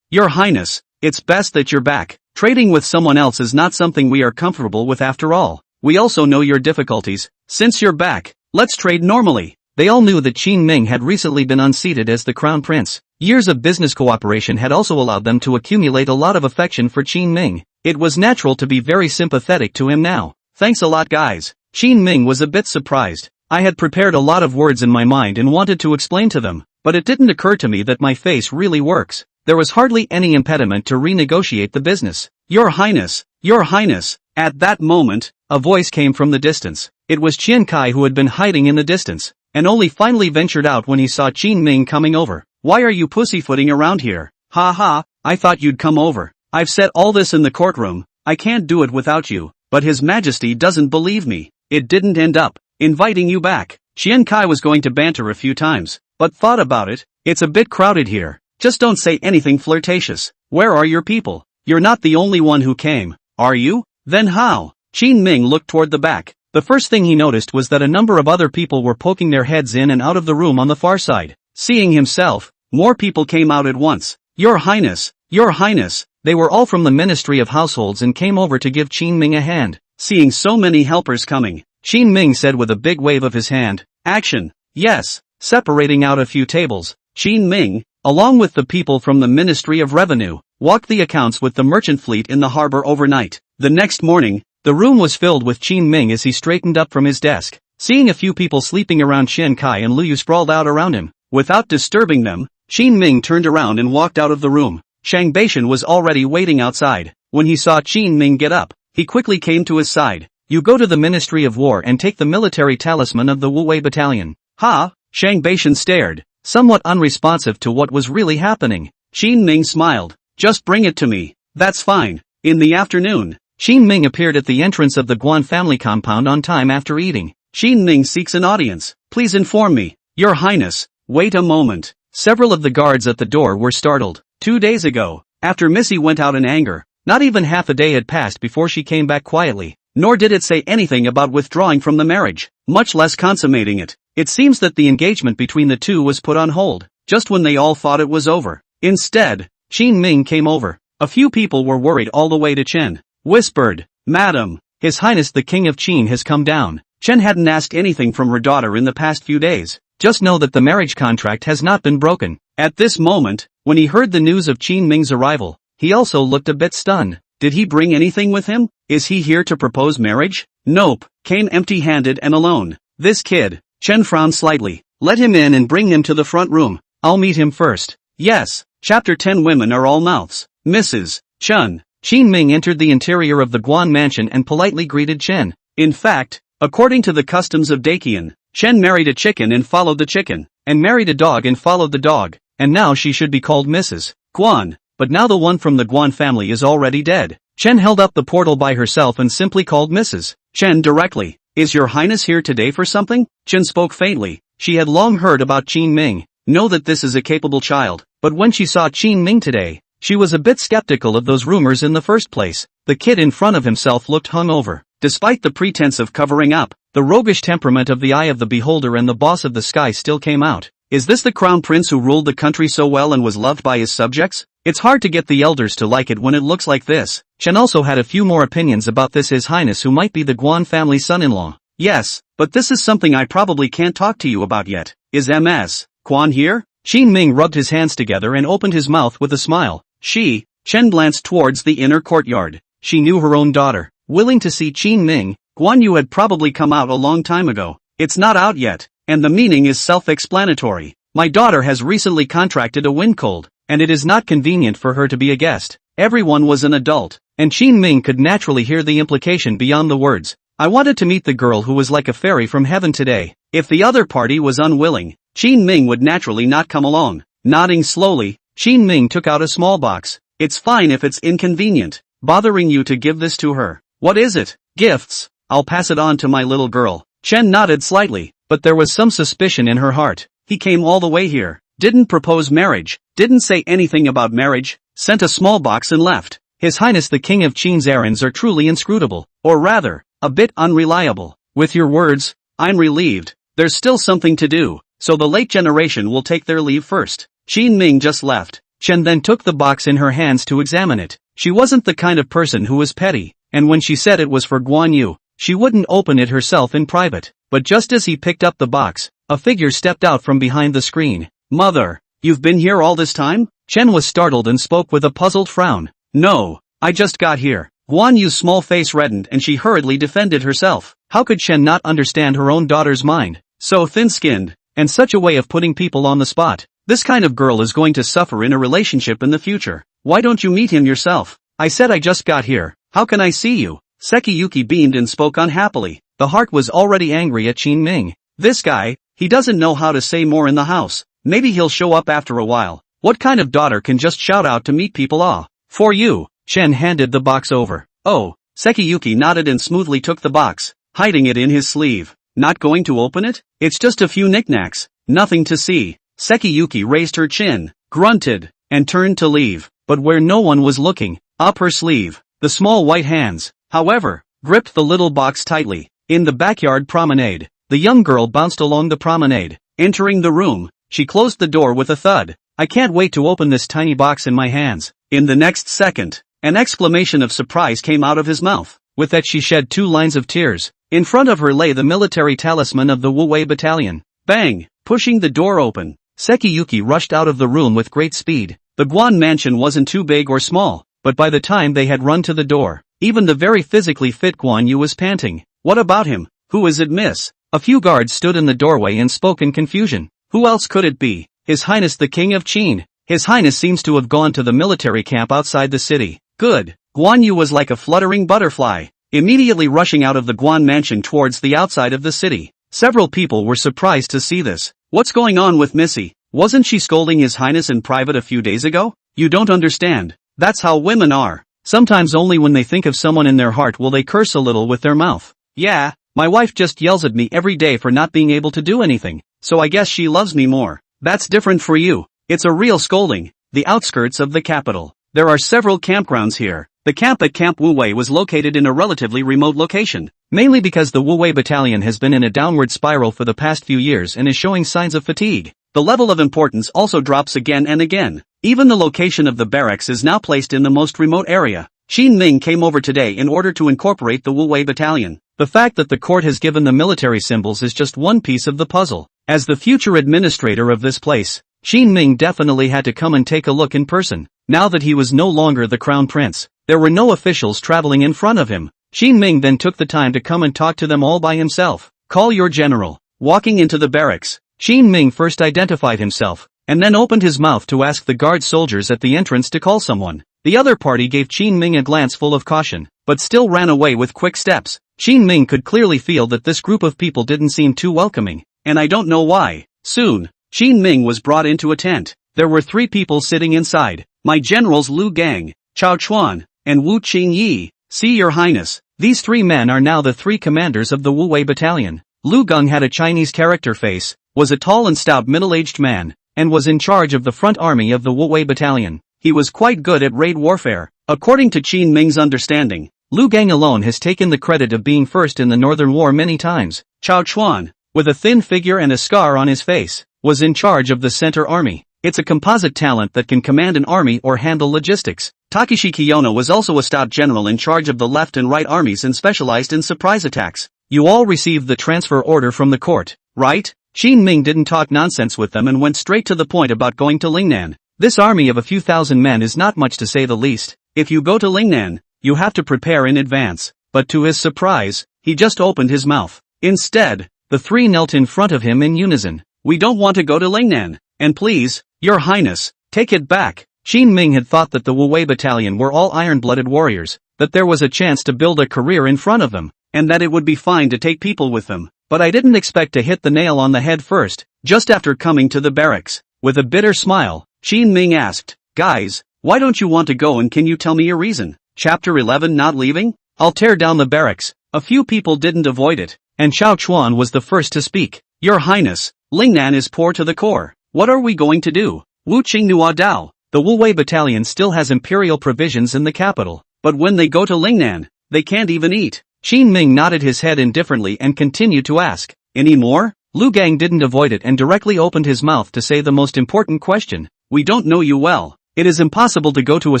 Your Highness, it's best that you're back. Trading with someone else is not something we are comfortable with after all. We also know your difficulties. Since you're back, let's trade normally. They all knew that Qin Ming had recently been unseated as the crown prince. Years of business cooperation had also allowed them to accumulate a lot of affection for Qin Ming. It was natural to be very sympathetic to him now. Thanks a lot guys. Qin Ming was a bit surprised. I had prepared a lot of words in my mind and wanted to explain to them, but it didn't occur to me that my face really works. There was hardly any impediment to renegotiate the business. Your Highness, Your Highness. At that moment, a voice came from the distance. It was Qian Kai who had been hiding in the distance, and only finally ventured out when he saw Qin Ming coming over. Why are you pussyfooting around here? Ha ha, I thought you'd come over. I've said all this in the courtroom. I can't do it without you, but His Majesty doesn't believe me. It didn't end up inviting you back. Qian Kai was going to banter a few times, but thought about it. It's a bit crowded here. Just don't say anything flirtatious. Where are your people? You're not the only one who came, are you? Then how? Qin Ming looked toward the back. The first thing he noticed was that a number of other people were poking their heads in and out of the room on the far side. Seeing himself, more people came out at once. Your Highness, Your Highness. They were all from the Ministry of Households and came over to give Qin Ming a hand. Seeing so many helpers coming, Qin Ming said with a big wave of his hand, Action! Yes! Separating out a few tables, Qin Ming, along with the people from the Ministry of Revenue, walked the accounts with the merchant fleet in the harbor overnight. The next morning, the room was filled with Qin Ming as he straightened up from his desk. Seeing a few people sleeping around Qian Kai and Lu Yu sprawled out around him, without disturbing them, Qin Ming turned around and walked out of the room. Shang Baishan was already waiting outside. When he saw Qin Ming get up, he quickly came to his side. You go to the Ministry of War and take the military talisman of the Wu battalion. Ha! Shang Baishan stared, somewhat unresponsive to what was really happening. Qin Ming smiled. Just bring it to me. That's fine. In the afternoon, Qin Ming appeared at the entrance of the Guan family compound on time after eating. Qin Ming seeks an audience. Please inform me. Your Highness, wait a moment. Several of the guards at the door were startled. 2 days ago, after Missy went out in anger, not even half a day had passed before she came back quietly, nor did it say anything about withdrawing from the marriage, much less consummating it. It seems that the engagement between the two was put on hold, just when they all thought it was over. Instead, Qin Ming came over. A few people were worried all the way to Chen. Whispered, Madam, His Highness the King of Qin has come down. Chen hadn't asked anything from her daughter in the past few days. Just know that the marriage contract has not been broken. At this moment, when he heard the news of Qin Ming's arrival, he also looked a bit stunned. Did he bring anything with him? Is he here to propose marriage? Nope, came empty-handed and alone. This kid. Chen frowned slightly. Let him in and bring him to the front room. I'll meet him first. Yes. Chapter 10 Women are all mouths. Mrs. Chen. Qin Ming entered the interior of the Guan mansion and politely greeted Chen. In fact, according to the customs of Dakian, Chen married a chicken and followed the chicken, and married a dog and followed the dog, and now she should be called Mrs. Guan. But now the one from the Guan family is already dead. Chen held up the portal by herself and simply called Mrs. Chen directly. Is your highness here today for something? Chen spoke faintly. She had long heard about Qin Ming, know that this is a capable child, but when she saw Qin Ming today, she was a bit skeptical of those rumors in the first place. The kid in front of himself looked hungover. Despite the pretense of covering up, the roguish temperament of the eye of the beholder and the boss of the sky still came out. Is this the crown prince who ruled the country so well and was loved by his subjects? It's hard to get the elders to like it when it looks like this. Chen also had a few more opinions about this his highness who might be the Guan family son-in-law. Yes, but this is something I probably can't talk to you about yet. Is Ms. Guan here? Qin Ming rubbed his hands together and opened his mouth with a smile. Chen glanced towards the inner courtyard. She knew her own daughter. Willing to see Qin Ming, Guan Yu had probably come out a long time ago. It's not out yet, and the meaning is self-explanatory. My daughter has recently contracted a wind cold, and it is not convenient for her to be a guest. Everyone was an adult, and Qin Ming could naturally hear the implication beyond the words. I wanted to meet the girl who was like a fairy from heaven today. If the other party was unwilling, Qin Ming would naturally not come along. Nodding slowly, Qin Ming took out a small box. It's fine if it's inconvenient, bothering you to give this to her. What is it? Gifts. I'll pass it on to my little girl. Chen nodded slightly, but there was some suspicion in her heart. He came all the way here, didn't propose marriage, didn't say anything about marriage, sent a small box and left. His Highness the King of Qin's errands are truly inscrutable, or rather, a bit unreliable. With your words, I'm relieved. There's still something to do, so the late generation will take their leave first. Qin Ming just left. Chen then took the box in her hands to examine it. She wasn't the kind of person who was petty, and when she said it was for Guan Yu, she wouldn't open it herself in private. But just as he picked up the box, a figure stepped out from behind the screen. Mother, you've been here all this time? Chen was startled and spoke with a puzzled frown. No, I just got here. Guan Yu's small face reddened and she hurriedly defended herself. How could Chen not understand her own daughter's mind? So thin-skinned, and such a way of putting people on the spot. This kind of girl is going to suffer in a relationship in the future. Why don't you meet him yourself? I said I just got here. How can I see you? Sekiyuki beamed and spoke unhappily. The heart was already angry at Qin Ming. This guy, he doesn't know how to say more in the house. Maybe he'll show up after a while. What kind of daughter can just shout out to meet people? Ah, for you. Chen handed the box over. Oh, Sekiyuki nodded and smoothly took the box, hiding it in his sleeve. Not going to open it? It's just a few knickknacks. Nothing to see. Sekiyuki raised her chin, grunted, and turned to leave. But where no one was looking, up her sleeve, the small white hands, however, gripped the little box tightly. In the backyard promenade, the young girl bounced along the promenade. Entering the room, she closed the door with a thud. I can't wait to open this tiny box in my hands. In the next second, an exclamation of surprise came out of his mouth. With that she shed 2 lines of tears. In front of her lay the military talisman of the Wu Wei battalion. Bang! Pushing the door open, Sekiyuki rushed out of the room with great speed. The Guan mansion wasn't too big or small, but by the time they had run to the door, even the very physically fit Guan Yu was panting. What about him? Who is it, miss? A few guards stood in the doorway and spoke in confusion. Who else could it be? His Highness the King of Qin. His Highness seems to have gone to the military camp outside the city. Good. Guan Yu was like a fluttering butterfly, immediately rushing out of the Guan mansion towards the outside of the city. Several people were surprised to see this. What's going on with Missy? Wasn't she scolding His Highness in private a few days ago? You don't understand. That's how women are. Sometimes only when they think of someone in their heart will they curse a little with their mouth. Yeah, my wife just yells at me every day for not being able to do anything, so I guess she loves me more. That's different for you. It's a real scolding. The outskirts of the capital. There are several campgrounds here. The camp at Camp Wu Wei was located in a relatively remote location, mainly because the Wu Wei battalion has been in a downward spiral for the past few years and is showing signs of fatigue. The level of importance also drops again and again. Even the location of the barracks is now placed in the most remote area. Qin Ming came over today in order to incorporate the Wu Wei battalion. The fact that the court has given the military symbols is just one piece of the puzzle. As the future administrator of this place, Qin Ming definitely had to come and take a look in person. Now that he was no longer the crown prince, there were no officials traveling in front of him. Qin Ming then took the time to come and talk to them all by himself. Call your general. Walking into the barracks, Qin Ming first identified himself, and then opened his mouth to ask the guard soldiers at the entrance to call someone. The other party gave Qin Ming a glance full of caution, but still ran away with quick steps. Qin Ming could clearly feel that this group of people didn't seem too welcoming, and I don't know why. Soon, Qin Ming was brought into a tent. There were 3 people sitting inside. My generals Lu Gang, Chao Chuan, and Wu Qingyi. See your highness. These 3 men are now the 3 commanders of the Wu Wei battalion. Lu Gang had a Chinese character face, was a tall and stout middle-aged man, and was in charge of the front army of the Wu Wei battalion. He was quite good at raid warfare. According to Qin Ming's understanding, Lu Gang alone has taken the credit of being first in the Northern War many times. Chao Chuan, with a thin figure and a scar on his face, was in charge of the center army. It's a composite talent that can command an army or handle logistics. Takeshi Kiyono was also a stout general in charge of the left and right armies and specialized in surprise attacks. You all received the transfer order from the court, right? Qin Ming didn't talk nonsense with them and went straight to the point about going to Lingnan. This army of a few thousand men is not much to say the least. If you go to Lingnan, you have to prepare in advance. But to his surprise, he just opened his mouth. Instead, the 3 knelt in front of him in unison. We don't want to go to Lingnan. And please, your highness, take it back. Qin Ming had thought that the Wu Wei battalion were all iron-blooded warriors, that there was a chance to build a career in front of them, and that it would be fine to take people with them. But I didn't expect to hit the nail on the head first. Just after coming to the barracks, with a bitter smile, Qin Ming asked, guys, why don't you want to go and can you tell me your reason? Chapter 11 Not leaving? I'll tear down the barracks. A few people didn't avoid it, and Chao Chuan was the first to speak. Your highness, Lingnan is poor to the core. What are we going to do? Wu Qingnua Dao. The Wu Wei battalion still has imperial provisions in the capital, but when they go to Lingnan, they can't even eat. Qin Ming nodded his head indifferently and continued to ask, any more? Lu Gang didn't avoid it and directly opened his mouth to say the most important question. We don't know you well. It is impossible to go to a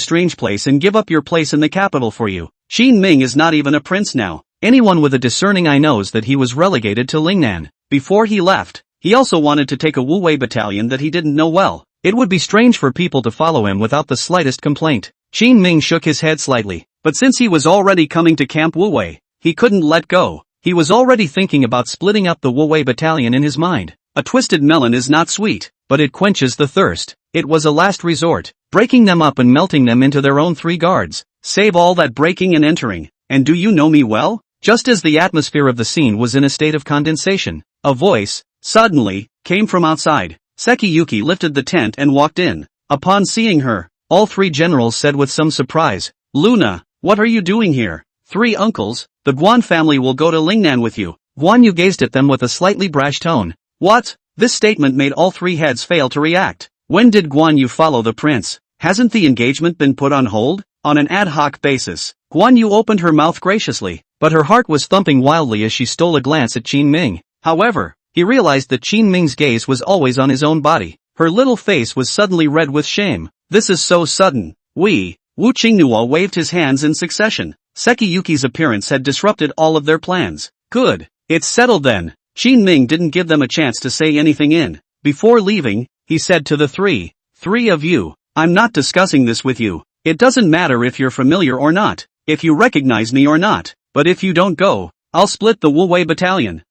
strange place and give up your place in the capital for you. Qin Ming is not even a prince now. Anyone with a discerning eye knows that he was relegated to Lingnan. Before he left, he also wanted to take a Wu Wei battalion that he didn't know well. It would be strange for people to follow him without the slightest complaint. Qin Ming shook his head slightly, but since he was already coming to Camp Wu Wei, he couldn't let go. He was already thinking about splitting up the Wu Wei battalion in his mind. A twisted melon is not sweet, but it quenches the thirst. It was a last resort, breaking them up and melting them into their own 3 guards. Save all that breaking and entering. And do you know me well? Just as the atmosphere of the scene was in a state of condensation, a voice, suddenly, came from outside. Sekiyuki lifted the tent and walked in. Upon seeing her, all 3 generals said with some surprise, Luna, what are you doing here? 3 uncles, the Guan family will go to Lingnan with you. Guan Yu gazed at them with a slightly brash tone. What? This statement made all 3 heads fail to react. When did Guan Yu follow the prince? Hasn't the engagement been put on hold? On an ad hoc basis. Guan Yu opened her mouth graciously, but her heart was thumping wildly as she stole a glance at Qin Ming. However, he realized that Qin Ming's gaze was always on his own body. Her little face was suddenly red with shame. This is so sudden. Wu Qingnua waved his hands in succession. Sekiyuki's appearance had disrupted all of their plans. Good. It's settled then. Qin Ming didn't give them a chance to say anything. Before leaving, he said to the 3 of you, I'm not discussing this with you. It doesn't matter if you're familiar or not, if you recognize me or not, but if you don't go, I'll split the Wu Wei battalion.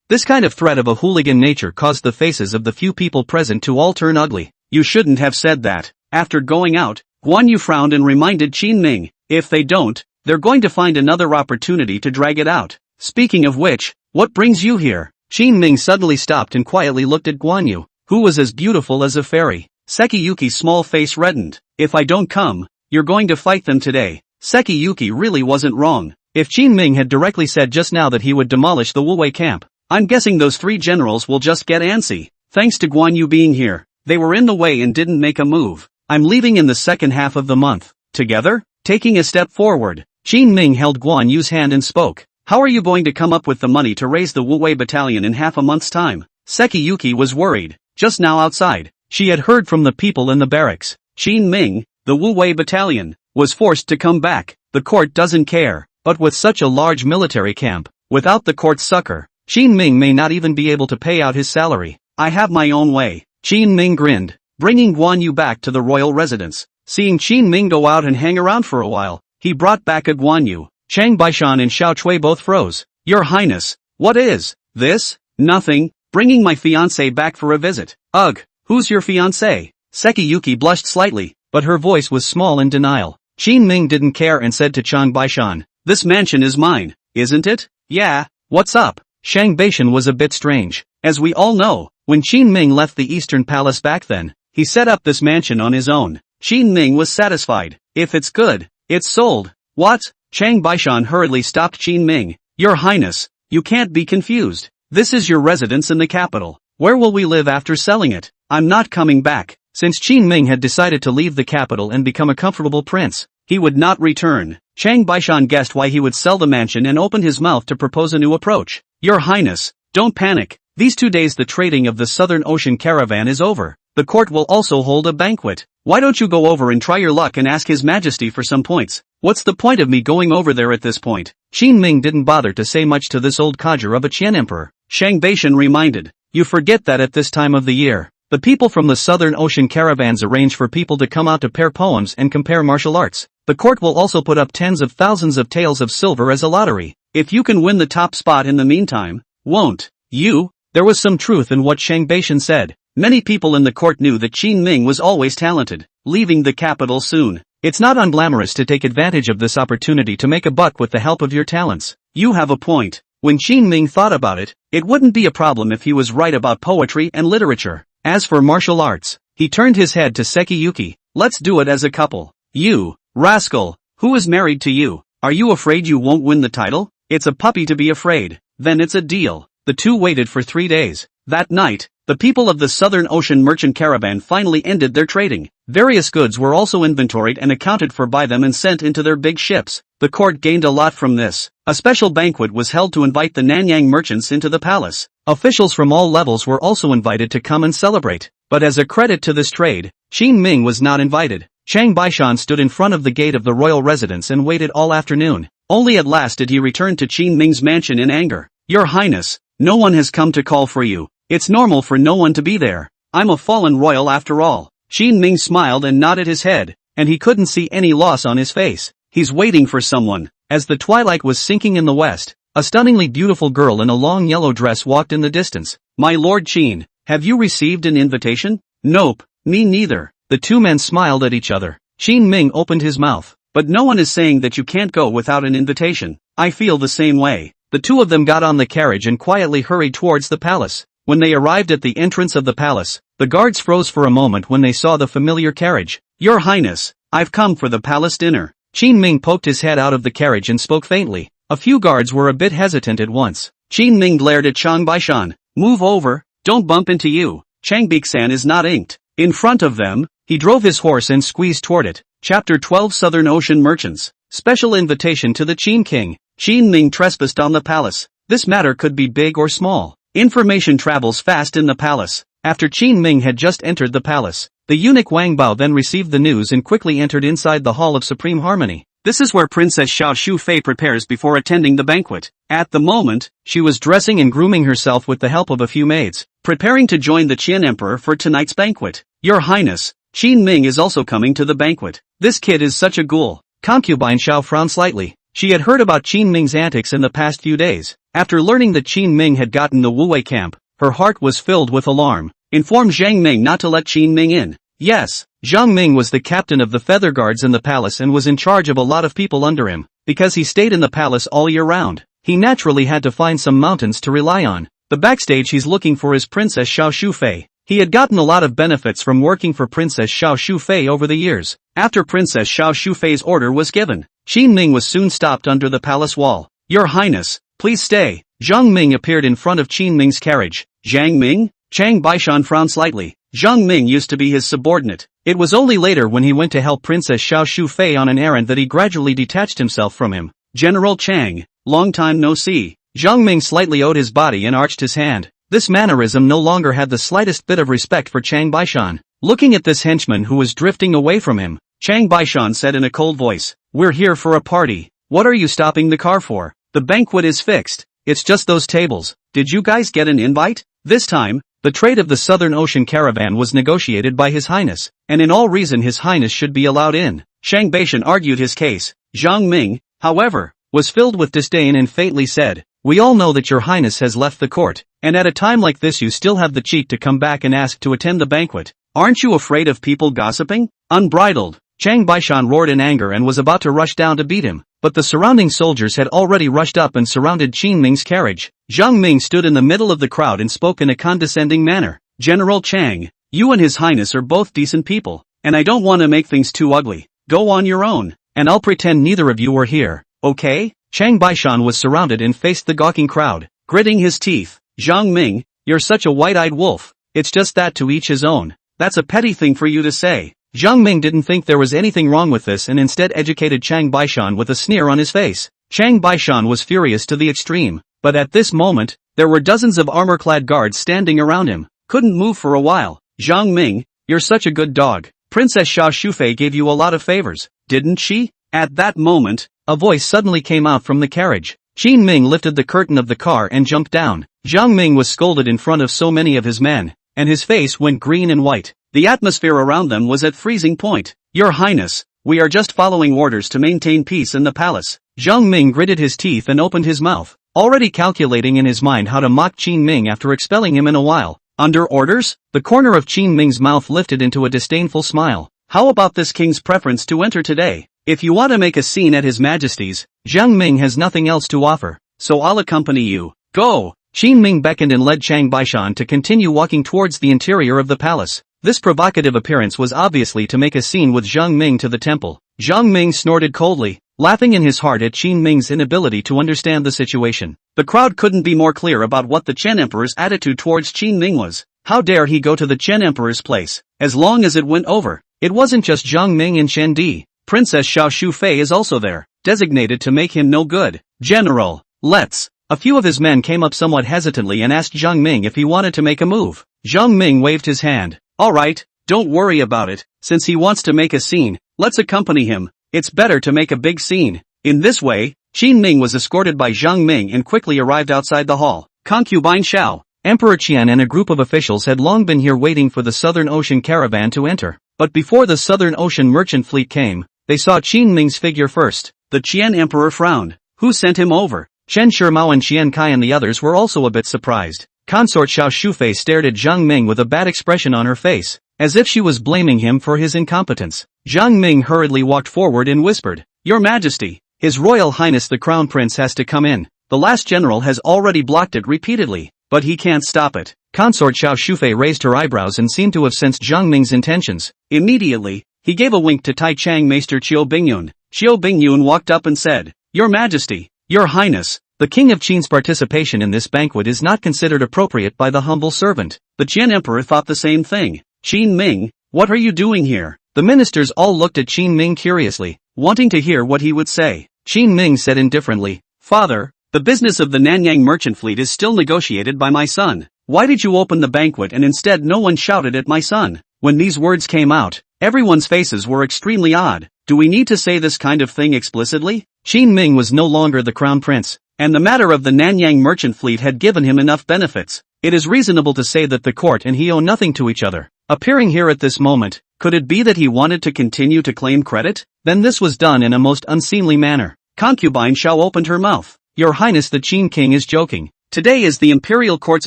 This kind of threat of a hooligan nature caused the faces of the few people present to all turn ugly. You shouldn't have said that. After going out, Guan Yu frowned and reminded Qin Ming, if they don't, they're going to find another opportunity to drag it out. Speaking of which, what brings you here? Qin Ming suddenly stopped and quietly looked at Guan Yu, who was as beautiful as a fairy. Sekiyuki's small face reddened. If I don't come, you're going to fight them today. Sekiyuki really wasn't wrong. If Qin Ming had directly said just now that he would demolish the Wu Wei camp, I'm guessing those 3 generals will just get antsy. Thanks to Guan Yu being here, they were in the way and didn't make a move. I'm leaving in the second half of the month. Together? Taking a step forward, Qin Ming held Guan Yu's hand and spoke. How are you going to come up with the money to raise the Wu Wei battalion in half a month's time? Sekiyuki was worried. Just now outside, she had heard from the people in the barracks. Qin Ming, the Wu Wei battalion, was forced to come back. The court doesn't care, but with such a large military camp, without the court's succor, Qin Ming may not even be able to pay out his salary. I have my own way. Qin Ming grinned, bringing Guan Yu back to the royal residence. Seeing Qin Ming go out and hang around for a while, he brought back a Guan Yu. Chang Baishan and Xiao Cui both froze. Your Highness, what is this? Nothing, bringing my fiancé back for a visit. Ugh, who's your fiancé? Sekiyuki blushed slightly, but her voice was small in denial. Qin Ming didn't care and said to Chang Baishan, this mansion is mine, isn't it? Yeah, what's up? Shang Baishan was a bit strange. As we all know, when Qin Ming left the Eastern Palace back then, he set up this mansion on his own. Qin Ming was satisfied. If it's good, it's sold. What? Chang Baishan hurriedly stopped Qin Ming. Your Highness, you can't be confused. This is your residence in the capital. Where will we live after selling it? I'm not coming back. Since Qin Ming had decided to leave the capital and become a comfortable prince, he would not return. Chang Baishan guessed why he would sell the mansion and opened his mouth to propose a new approach. Your Highness, don't panic. These 2 days the trading of the Southern Ocean caravan is over. The court will also hold a banquet. Why don't you go over and try your luck and ask His Majesty for some points? What's the point of me going over there at this point? Qin Ming didn't bother to say much to this old codger of a Qian emperor. Shang Baishan reminded, you forget that at this time of the year, the people from the Southern Ocean caravans arrange for people to come out to pair poems and compare martial arts. The court will also put up tens of thousands of taels of silver as a lottery. If you can win the top spot in the meantime, won't you? There was some truth in what Shang Baishan said. Many people in the court knew that Qin Ming was always talented, leaving the capital soon. It's not unglamorous to take advantage of this opportunity to make a buck with the help of your talents. You have a point. When Qin Ming thought about it, it wouldn't be a problem if he was right about poetry and literature. As for martial arts, he turned his head to Sekiyuki. Let's do it as a couple. You, rascal, who is married to you? Are you afraid you won't win the title? It's a puppy to be afraid. Then it's a deal. The two waited for 3 days. That night, the people of the Southern Ocean merchant caravan finally ended their trading. Various goods were also inventoried and accounted for by them and sent into their big ships. The court gained a lot from this. A special banquet was held to invite the Nanyang merchants into the palace. Officials from all levels were also invited to come and celebrate. But as a credit to this trade, Qin Ming was not invited. Chang Baishan stood in front of the gate of the royal residence and waited all afternoon. Only at last did he return to Qin Ming's mansion in anger. Your Highness, no one has come to call for you. It's normal for no one to be there. I'm a fallen royal after all. Qin Ming smiled and nodded his head, and he couldn't see any loss on his face. He's waiting for someone. As the twilight was sinking in the west, a stunningly beautiful girl in a long yellow dress walked in the distance. My Lord Qin, have you received an invitation? Nope, me neither. The two men smiled at each other. Qin Ming opened his mouth. But no one is saying that you can't go without an invitation. I feel the same way. The two of them got on the carriage and quietly hurried towards the palace. When they arrived at the entrance of the palace, the guards froze for a moment when they saw the familiar carriage. Your Highness, I've come for the palace dinner. Qin Ming poked his head out of the carriage and spoke faintly. A few guards were a bit hesitant at once. Qin Ming glared at Chang Baishan. Move over, don't bump into you. Chang Bixan is not inked. In front of them, he drove his horse and squeezed toward it. Chapter 12 Southern Ocean Merchants. Special invitation to the Qin King. Qin Ming trespassed on the palace. This matter could be big or small. Information travels fast in the palace. After Qin Ming had just entered the palace, the eunuch Wang Bao then received the news and quickly entered inside the Hall of Supreme Harmony. This is where Princess Xiao Shufei prepares before attending the banquet. At the moment, she was dressing and grooming herself with the help of a few maids, preparing to join the Qian Emperor for tonight's banquet. Your Highness, Qin Ming is also coming to the banquet. This kid is such a ghoul. Concubine Xiao frowned slightly. She had heard about Qin Ming's antics in the past few days. After learning that Qin Ming had gotten the Wuwei camp, her heart was filled with alarm. Inform Zhang Ming not to let Qin Ming in. Yes, Zhang Ming was the captain of the feather guards in the palace and was in charge of a lot of people under him. Because he stayed in the palace all year round, he naturally had to find some mountains to rely on. The backstage he's looking for is Princess Xiao Shufei. He had gotten a lot of benefits from working for Princess Xiao Shufei over the years. After Princess Xiao Shufei's order was given, Qin Ming was soon stopped under the palace wall. Your Highness, please stay. Zhang Ming appeared in front of Qin Ming's carriage. Zhang Ming? Chang Baishan frowned slightly. Zhang Ming used to be his subordinate. It was only later when he went to help Princess Xiao Shufei on an errand that he gradually detached himself from him. General Chang, long time no see. Zhang Ming slightly owed his body and arched his hand. This mannerism no longer had the slightest bit of respect for Chang Baishan. Looking at this henchman who was drifting away from him, Chang Baishan said in a cold voice, "We're here for a party. What are you stopping the car for? The banquet is fixed." it's just those tables. Did you guys get an invite? This time, the trade of the Southern Ocean Caravan was negotiated by His Highness, and in all reason His Highness should be allowed in. Shang Baishan argued his case. Zhang Ming, however, was filled with disdain and faintly said, "We all know that your Highness has left the court, and at a time like this you still have the cheek to come back and ask to attend the banquet. Aren't you afraid of people gossiping?" Unbridled, Chang Baishan roared in anger and was about to rush down to beat him, but the surrounding soldiers had already rushed up and surrounded Qin Ming's carriage. Zhang Ming stood in the middle of the crowd and spoke in a condescending manner. "General Chang, you and His Highness are both decent people, and I don't want to make things too ugly. Go on your own, and I'll pretend neither of you were here, okay?" Chang Baishan was surrounded and faced the gawking crowd, gritting his teeth. "Zhang Ming, you're such a white-eyed wolf. It's just that to each his own. That's a petty thing for you to say." Zhang Ming didn't think there was anything wrong with this and instead educated Chang Baishan with a sneer on his face. Chang Baishan was furious to the extreme, but at this moment, there were dozens of armor-clad guards standing around him. Couldn't move for a while. "Zhang Ming, you're such a good dog. Princess Xiao Shufei gave you a lot of favors, didn't she?" At that moment, a voice suddenly came out from the carriage. Qin Ming lifted the curtain of the car and jumped down. Zhang Ming was scolded in front of so many of his men, and his face went green and white. The atmosphere around them was at freezing point. "Your Highness, we are just following orders to maintain peace in the palace." Zhang Ming gritted his teeth and opened his mouth, already calculating in his mind how to mock Qin Ming after expelling him in a while. "Under orders?" The corner of Qin Ming's mouth lifted into a disdainful smile. "How about this king's preference to enter today? If you want to make a scene at His Majesty's, Zhang Ming has nothing else to offer, so I'll accompany you. Go!" Qin Ming beckoned and led Chang Baishan to continue walking towards the interior of the palace. This provocative appearance was obviously to make a scene with Zhang Ming to the temple. Zhang Ming snorted coldly, laughing in his heart at Qin Ming's inability to understand the situation. The crowd couldn't be more clear about what the Chen Emperor's attitude towards Qin Ming was. How dare he go to the Chen Emperor's place? As long as it went over, it wasn't just Zhang Ming and Chen Di. Princess Xiao Shufei is also there, designated to make him no good. "General, let's." A few of his men came up somewhat hesitantly and asked Zhang Ming if he wanted to make a move. Zhang Ming waved his hand. "Alright, don't worry about it, since he wants to make a scene, let's accompany him. It's better to make a big scene." In this way, Qin Ming was escorted by Zhang Ming and quickly arrived outside the hall. Concubine Xiao, Emperor Qian and a group of officials had long been here waiting for the Southern Ocean Caravan to enter. But before the Southern Ocean merchant fleet came, they saw Qin Ming's figure first. The Qian Emperor frowned. Who sent him over? Chen Shimao and Qian Kai and the others were also a bit surprised. Consort Xiao Shufei stared at Zhang Ming with a bad expression on her face, as if she was blaming him for his incompetence. Zhang Ming hurriedly walked forward and whispered, "Your Majesty, His Royal Highness the Crown Prince has to come in. The last general has already blocked it repeatedly, but he can't stop it." Consort Xiao Shufei raised her eyebrows and seemed to have sensed Zhang Ming's intentions. Immediately, he gave a wink to Tai Chang Maester Qiu Bingyun. Qiu Bingyun walked up and said, "Your Majesty, Your Highness, the King of Qin's participation in this banquet is not considered appropriate by the humble servant." The Qian Emperor thought the same thing. "Qin Ming, what are you doing here?" The ministers all looked at Qin Ming curiously, wanting to hear what he would say. Qin Ming said indifferently, "Father, the business of the Nanyang merchant fleet is still negotiated by my son. Why did you open the banquet and instead no one shouted at my son?" When these words came out, everyone's faces were extremely odd. Do we need to say this kind of thing explicitly? Qin Ming was no longer the crown prince, and the matter of the Nanyang merchant fleet had given him enough benefits. It is reasonable to say that the court and he owe nothing to each other. Appearing here at this moment, could it be that he wanted to continue to claim credit? Then this was done in a most unseemly manner. Concubine Xiao opened her mouth. "Your Highness the Qin King is joking. Today is the Imperial Court's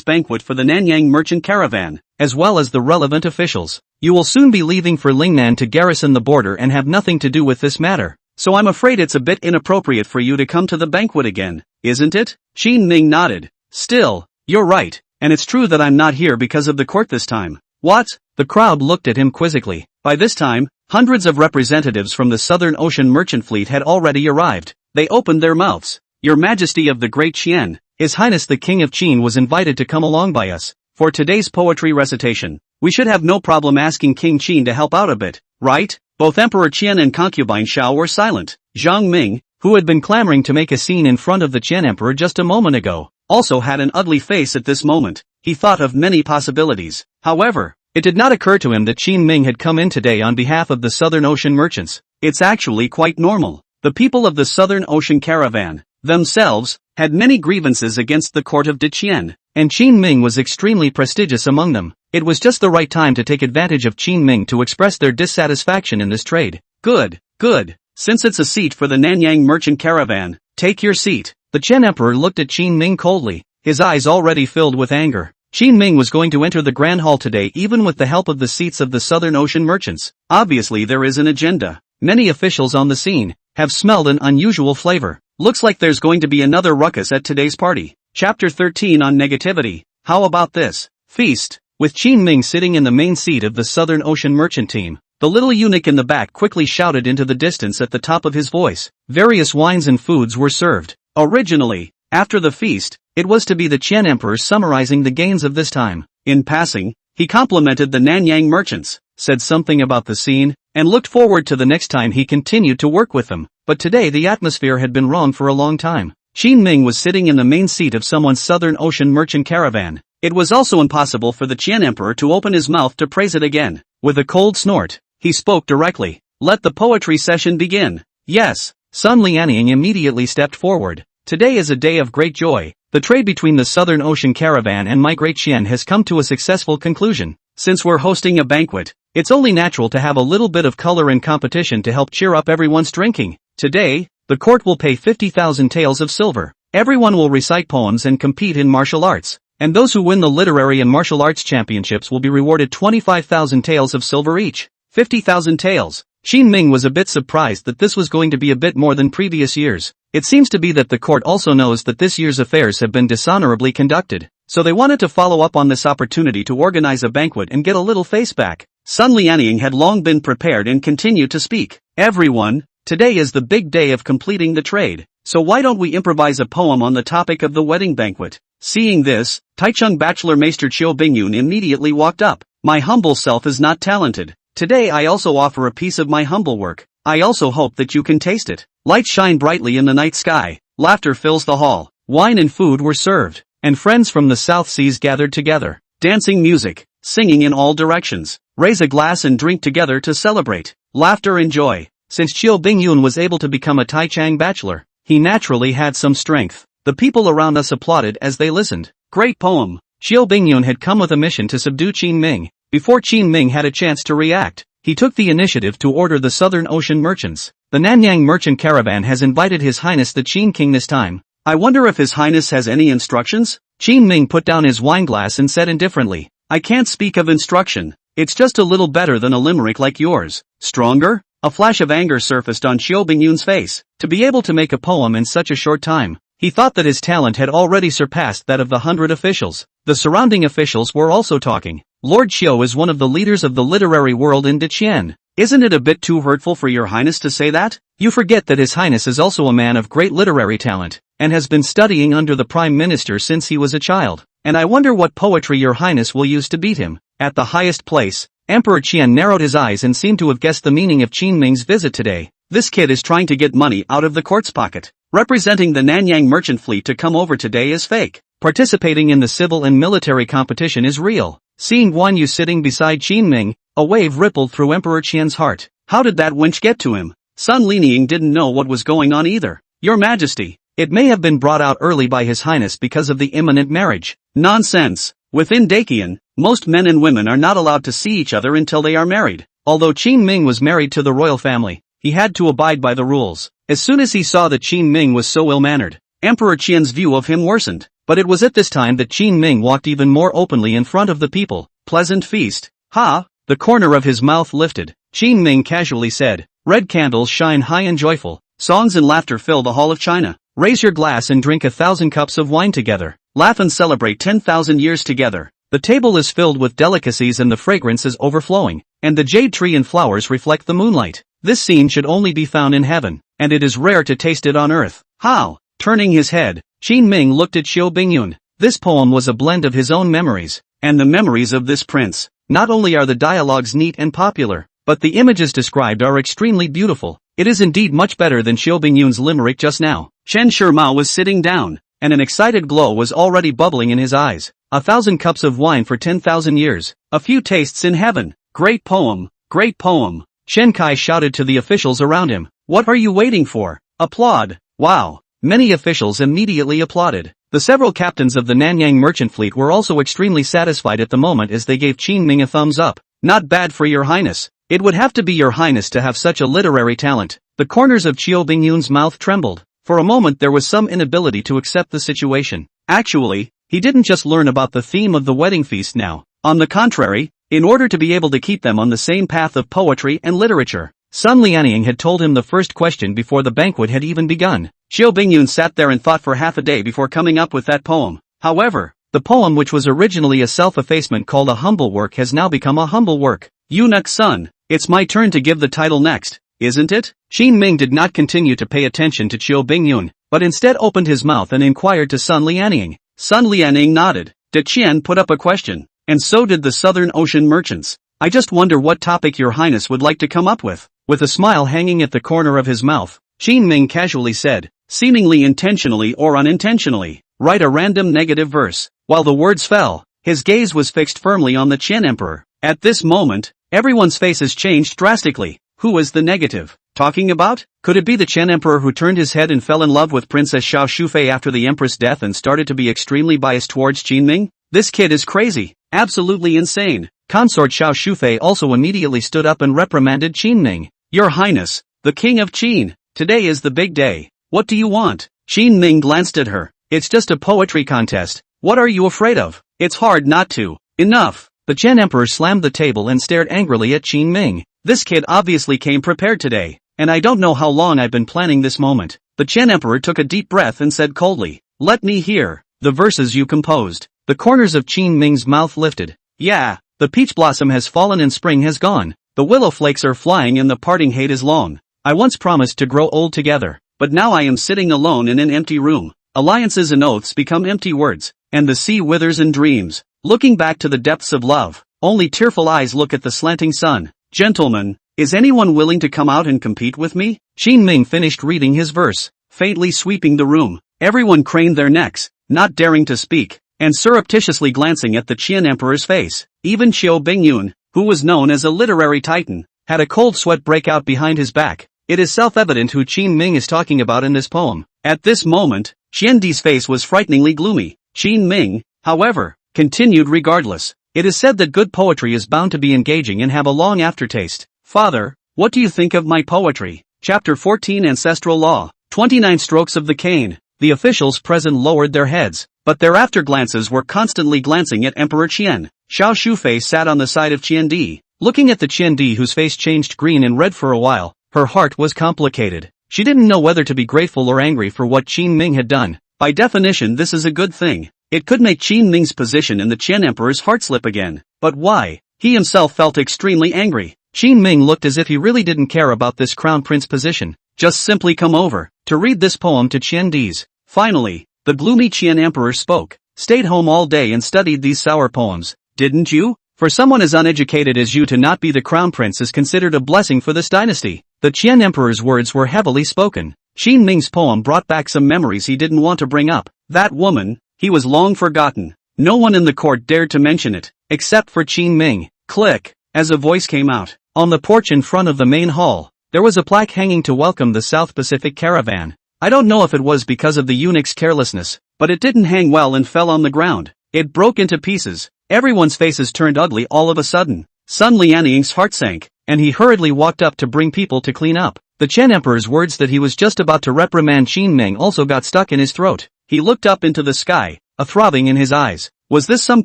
banquet for the Nanyang merchant caravan, as well as the relevant officials. You will soon be leaving for Lingnan to garrison the border and have nothing to do with this matter. So I'm afraid it's a bit inappropriate for you to come to the banquet again, isn't it?" Qin Ming nodded. "Still, you're right, and it's true that I'm not here because of the court this time." "What?" The crowd looked at him quizzically. By this time, hundreds of representatives from the Southern Ocean merchant fleet had already arrived. They opened their mouths. "Your Majesty of the Great Qian, His Highness the King of Qin was invited to come along by us for today's poetry recitation. We should have no problem asking King Qin to help out a bit, right?" Both Emperor Qian and Concubine Xiao were silent. Zhang Ming, who had been clamoring to make a scene in front of the Qian Emperor just a moment ago, also had an ugly face at this moment. He thought of many possibilities. However, it did not occur to him that Qin Ming had come in today on behalf of the Southern Ocean merchants. It's actually quite normal. The people of the Southern Ocean Caravan, themselves, had many grievances against the court of Diqian, and Qin Ming was extremely prestigious among them. It was just the right time to take advantage of Qin Ming to express their dissatisfaction in this trade. Good, good. Since it's a seat for the Nanyang merchant caravan, take your seat. The Chen Emperor looked at Qin Ming coldly, his eyes already filled with anger. Qin Ming was going to enter the Grand Hall today even with the help of the seats of the Southern Ocean merchants. Obviously there is an agenda. Many officials on the scene have smelled an unusual flavor. Looks like there's going to be another ruckus at today's party. Chapter 13 on negativity. How about this? Feast. With Qin Ming sitting in the main seat of the Southern Ocean merchant team, the little eunuch in the back quickly shouted into the distance at the top of his voice. Various wines and foods were served. Originally, after the feast, it was to be the Qian Emperor summarizing the gains of this time. In passing, he complimented the Nanyang merchants, said something about the scene, and looked forward to the next time he continued to work with them. But today the atmosphere had been wrong for a long time. Qin Ming was sitting in the main seat of someone's Southern Ocean merchant caravan. It was also impossible for the Qian Emperor to open his mouth to praise it again. With a cold snort, he spoke directly. Let the poetry session begin. Yes. Sun Lianying immediately stepped forward. Today is a day of great joy. The trade between the Southern Ocean caravan and my great Qian has come to a successful conclusion. Since we're hosting a banquet, it's only natural to have a little bit of color and competition to help cheer up everyone's drinking. Today, the court will pay 50,000 taels of silver. Everyone will recite poems and compete in martial arts. And those who win the literary and martial arts championships will be rewarded 25,000 taels of silver each. 50,000 taels. Qin Ming was a bit surprised that this was going to be a bit more than previous years. It seems to be that the court also knows that this year's affairs have been dishonorably conducted, so they wanted to follow up on this opportunity to organize a banquet and get a little face back. Sun Lianying had long been prepared and continued to speak. Everyone, today is the big day of completing the trade, so why don't we improvise a poem on the topic of the wedding banquet? Seeing this, Taichung Bachelor Maester Chiu Bingyun immediately walked up. My humble self is not talented. Today I also offer a piece of my humble work. I also hope that you can taste it. Lights shine brightly in the night sky. Laughter fills the hall. Wine and food were served, and friends from the South Seas gathered together. Dancing music, singing in all directions. Raise a glass and drink together to celebrate. Laughter and joy. Since Chiu Bingyun was able to become a Taichung bachelor, he naturally had some strength. The people around us applauded as they listened. Great poem. Chiu Bingyun had come with a mission to subdue Qin Ming. Before Qin Ming had a chance to react, he took the initiative to order the Southern Ocean merchants. The Nanyang merchant caravan has invited His Highness the Qin King this time. I wonder if His Highness has any instructions? Qin Ming put down his wineglass and said indifferently, I can't speak of instruction. It's just a little better than a limerick like yours. Stronger? A flash of anger surfaced on Chiu Bingyun's face. To be able to make a poem in such a short time, he thought that his talent had already surpassed that of the 100 officials. The surrounding officials were also talking. Lord Chiu is one of the leaders of the literary world in Diqian. Isn't it a bit too hurtful for your highness to say that? You forget that his highness is also a man of great literary talent, and has been studying under the prime minister since he was a child. And I wonder what poetry your highness will use to beat him. At the highest place, Emperor Qian narrowed his eyes and seemed to have guessed the meaning of Qin Ming's visit today. This kid is trying to get money out of the court's pocket. Representing the Nanyang merchant fleet to come over today is fake. Participating in the civil and military competition is real. Seeing Guan Yu sitting beside Qin Ming, a wave rippled through Emperor Qian's heart. How did that wench get to him? Sun Lianying didn't know what was going on either. Your Majesty, it may have been brought out early by His Highness because of the imminent marriage. Nonsense. Within Dakian, most men and women are not allowed to see each other until they are married. Although Qin Ming was married to the royal family, he had to abide by the rules. As soon as he saw that Qin Ming was so ill-mannered, Emperor Qian's view of him worsened. But it was at this time that Qin Ming walked even more openly in front of the people. Pleasant feast. Ha! The corner of his mouth lifted. Qin Ming casually said, red candles shine high and joyful. Songs and laughter fill the hall of China. Raise your glass and drink 1,000 cups of wine together. Laugh and celebrate 10,000 years together. The table is filled with delicacies and the fragrance is overflowing, and the jade tree and flowers reflect the moonlight. This scene should only be found in heaven, and it is rare to taste it on earth. How? Turning his head, Qin Ming looked at Chiu Bingyun. This poem was a blend of his own memories, and the memories of this prince. Not only are the dialogues neat and popular, but the images described are extremely beautiful. It is indeed much better than Chiu Bingyun's limerick just now. Chen Shimao was sitting down, and an excited glow was already bubbling in his eyes. 1,000 cups of wine for 10,000 years. A few tastes in heaven. Great poem, great poem. Chen Kai shouted to the officials around him. What are you waiting for? Applaud. Wow. Many officials immediately applauded. The several captains of the Nanyang merchant fleet were also extremely satisfied at the moment as they gave Qin Ming a thumbs up. Not bad for your highness. It would have to be your highness to have such a literary talent. The corners of Qiu Bingyun's mouth trembled. For a moment there was some inability to accept the situation. Actually, he didn't just learn about the theme of the wedding feast now. On the contrary, in order to be able to keep them on the same path of poetry and literature, Sun Lianying had told him the first question before the banquet had even begun. Qiu Bingyun sat there and thought for half a day before coming up with that poem. However, the poem which was originally a self-effacement called a humble work has now become a humble work. Eunuch Sun, it's my turn to give the title next, isn't it? Qin Ming did not continue to pay attention to Qiu Bingyun, but instead opened his mouth and inquired to Sun Lianying. Sun Lianying nodded. De Qian put up a question, and so did the Southern Ocean merchants. I just wonder what topic your highness would like to come up with. With a smile hanging at the corner of his mouth, Qin Ming casually said, seemingly intentionally or unintentionally, write a random negative verse. While the words fell, his gaze was fixed firmly on the Qian Emperor. At this moment, everyone's faces changed drastically. Who was the negative talking about? Could it be the Qian Emperor who turned his head and fell in love with Princess Xiao Shufei after the Empress' death and started to be extremely biased towards Qin Ming? This kid is crazy, absolutely insane. Consort Xiao Shufei also immediately stood up and reprimanded Qin Ming. Your Highness, the King of Qin, today is the big day. What do you want? Qin Ming glanced at her. It's just a poetry contest. What are you afraid of? It's hard not to. Enough. The Qian Emperor slammed the table and stared angrily at Qin Ming. This kid obviously came prepared today, and I don't know how long I've been planning this moment. The Qian Emperor took a deep breath and said coldly, let me hear the verses you composed. The corners of Qin Ming's mouth lifted. Yeah, the peach blossom has fallen and spring has gone. The willow flakes are flying and the parting hate is long. I once promised to grow old together, but now I am sitting alone in an empty room. Alliances and oaths become empty words, and the sea withers in dreams. Looking back to the depths of love, only tearful eyes look at the slanting sun. Gentlemen, is anyone willing to come out and compete with me? Qin Ming finished reading his verse, faintly sweeping the room. Everyone craned their necks, not daring to speak, and surreptitiously glancing at the Qian Emperor's face. Even Qiu Bingyun, who was known as a literary titan, had a cold sweat break out behind his back. It is self-evident who Qin Ming is talking about in this poem. At this moment, Qian Di's face was frighteningly gloomy. Qin Ming, however, continued regardless. It is said that good poetry is bound to be engaging and have a long aftertaste. Father, what do you think of my poetry? Chapter 14 Ancestral Law. 29 Strokes of the Cane. The officials present lowered their heads, but their after-glances were constantly glancing at Emperor Qian. Xiao Shufei sat on the side of Qian Di, looking at the Qian Di whose face changed green and red for a while. Her heart was complicated. She didn't know whether to be grateful or angry for what Qin Ming had done. By definition this is a good thing. It could make Qin Ming's position in the Qian Emperor's heart slip again. But why? He himself felt extremely angry. Qin Ming looked as if he really didn't care about this crown prince position. Just simply come over to read this poem to Qian Di's. Finally, the gloomy Qian Emperor spoke. Stayed home all day and studied these sour poems, didn't you? For someone as uneducated as you to not be the crown prince is considered a blessing for this dynasty. The Qian Emperor's words were heavily spoken. Qin Ming's poem brought back some memories he didn't want to bring up. That woman, he was long forgotten. No one in the court dared to mention it, except for Qin Ming. Click, as a voice came out. On the porch in front of the main hall, there was a plaque hanging to welcome the South Pacific caravan. I don't know if it was because of the eunuch's carelessness, but it didn't hang well and fell on the ground. It broke into pieces. Everyone's faces turned ugly all of a sudden. Sun Lianying's heart sank, and he hurriedly walked up to bring people to clean up. The Qian Emperor's words that he was just about to reprimand Qin Ming also got stuck in his throat. He looked up into the sky, a throbbing in his eyes. Was this some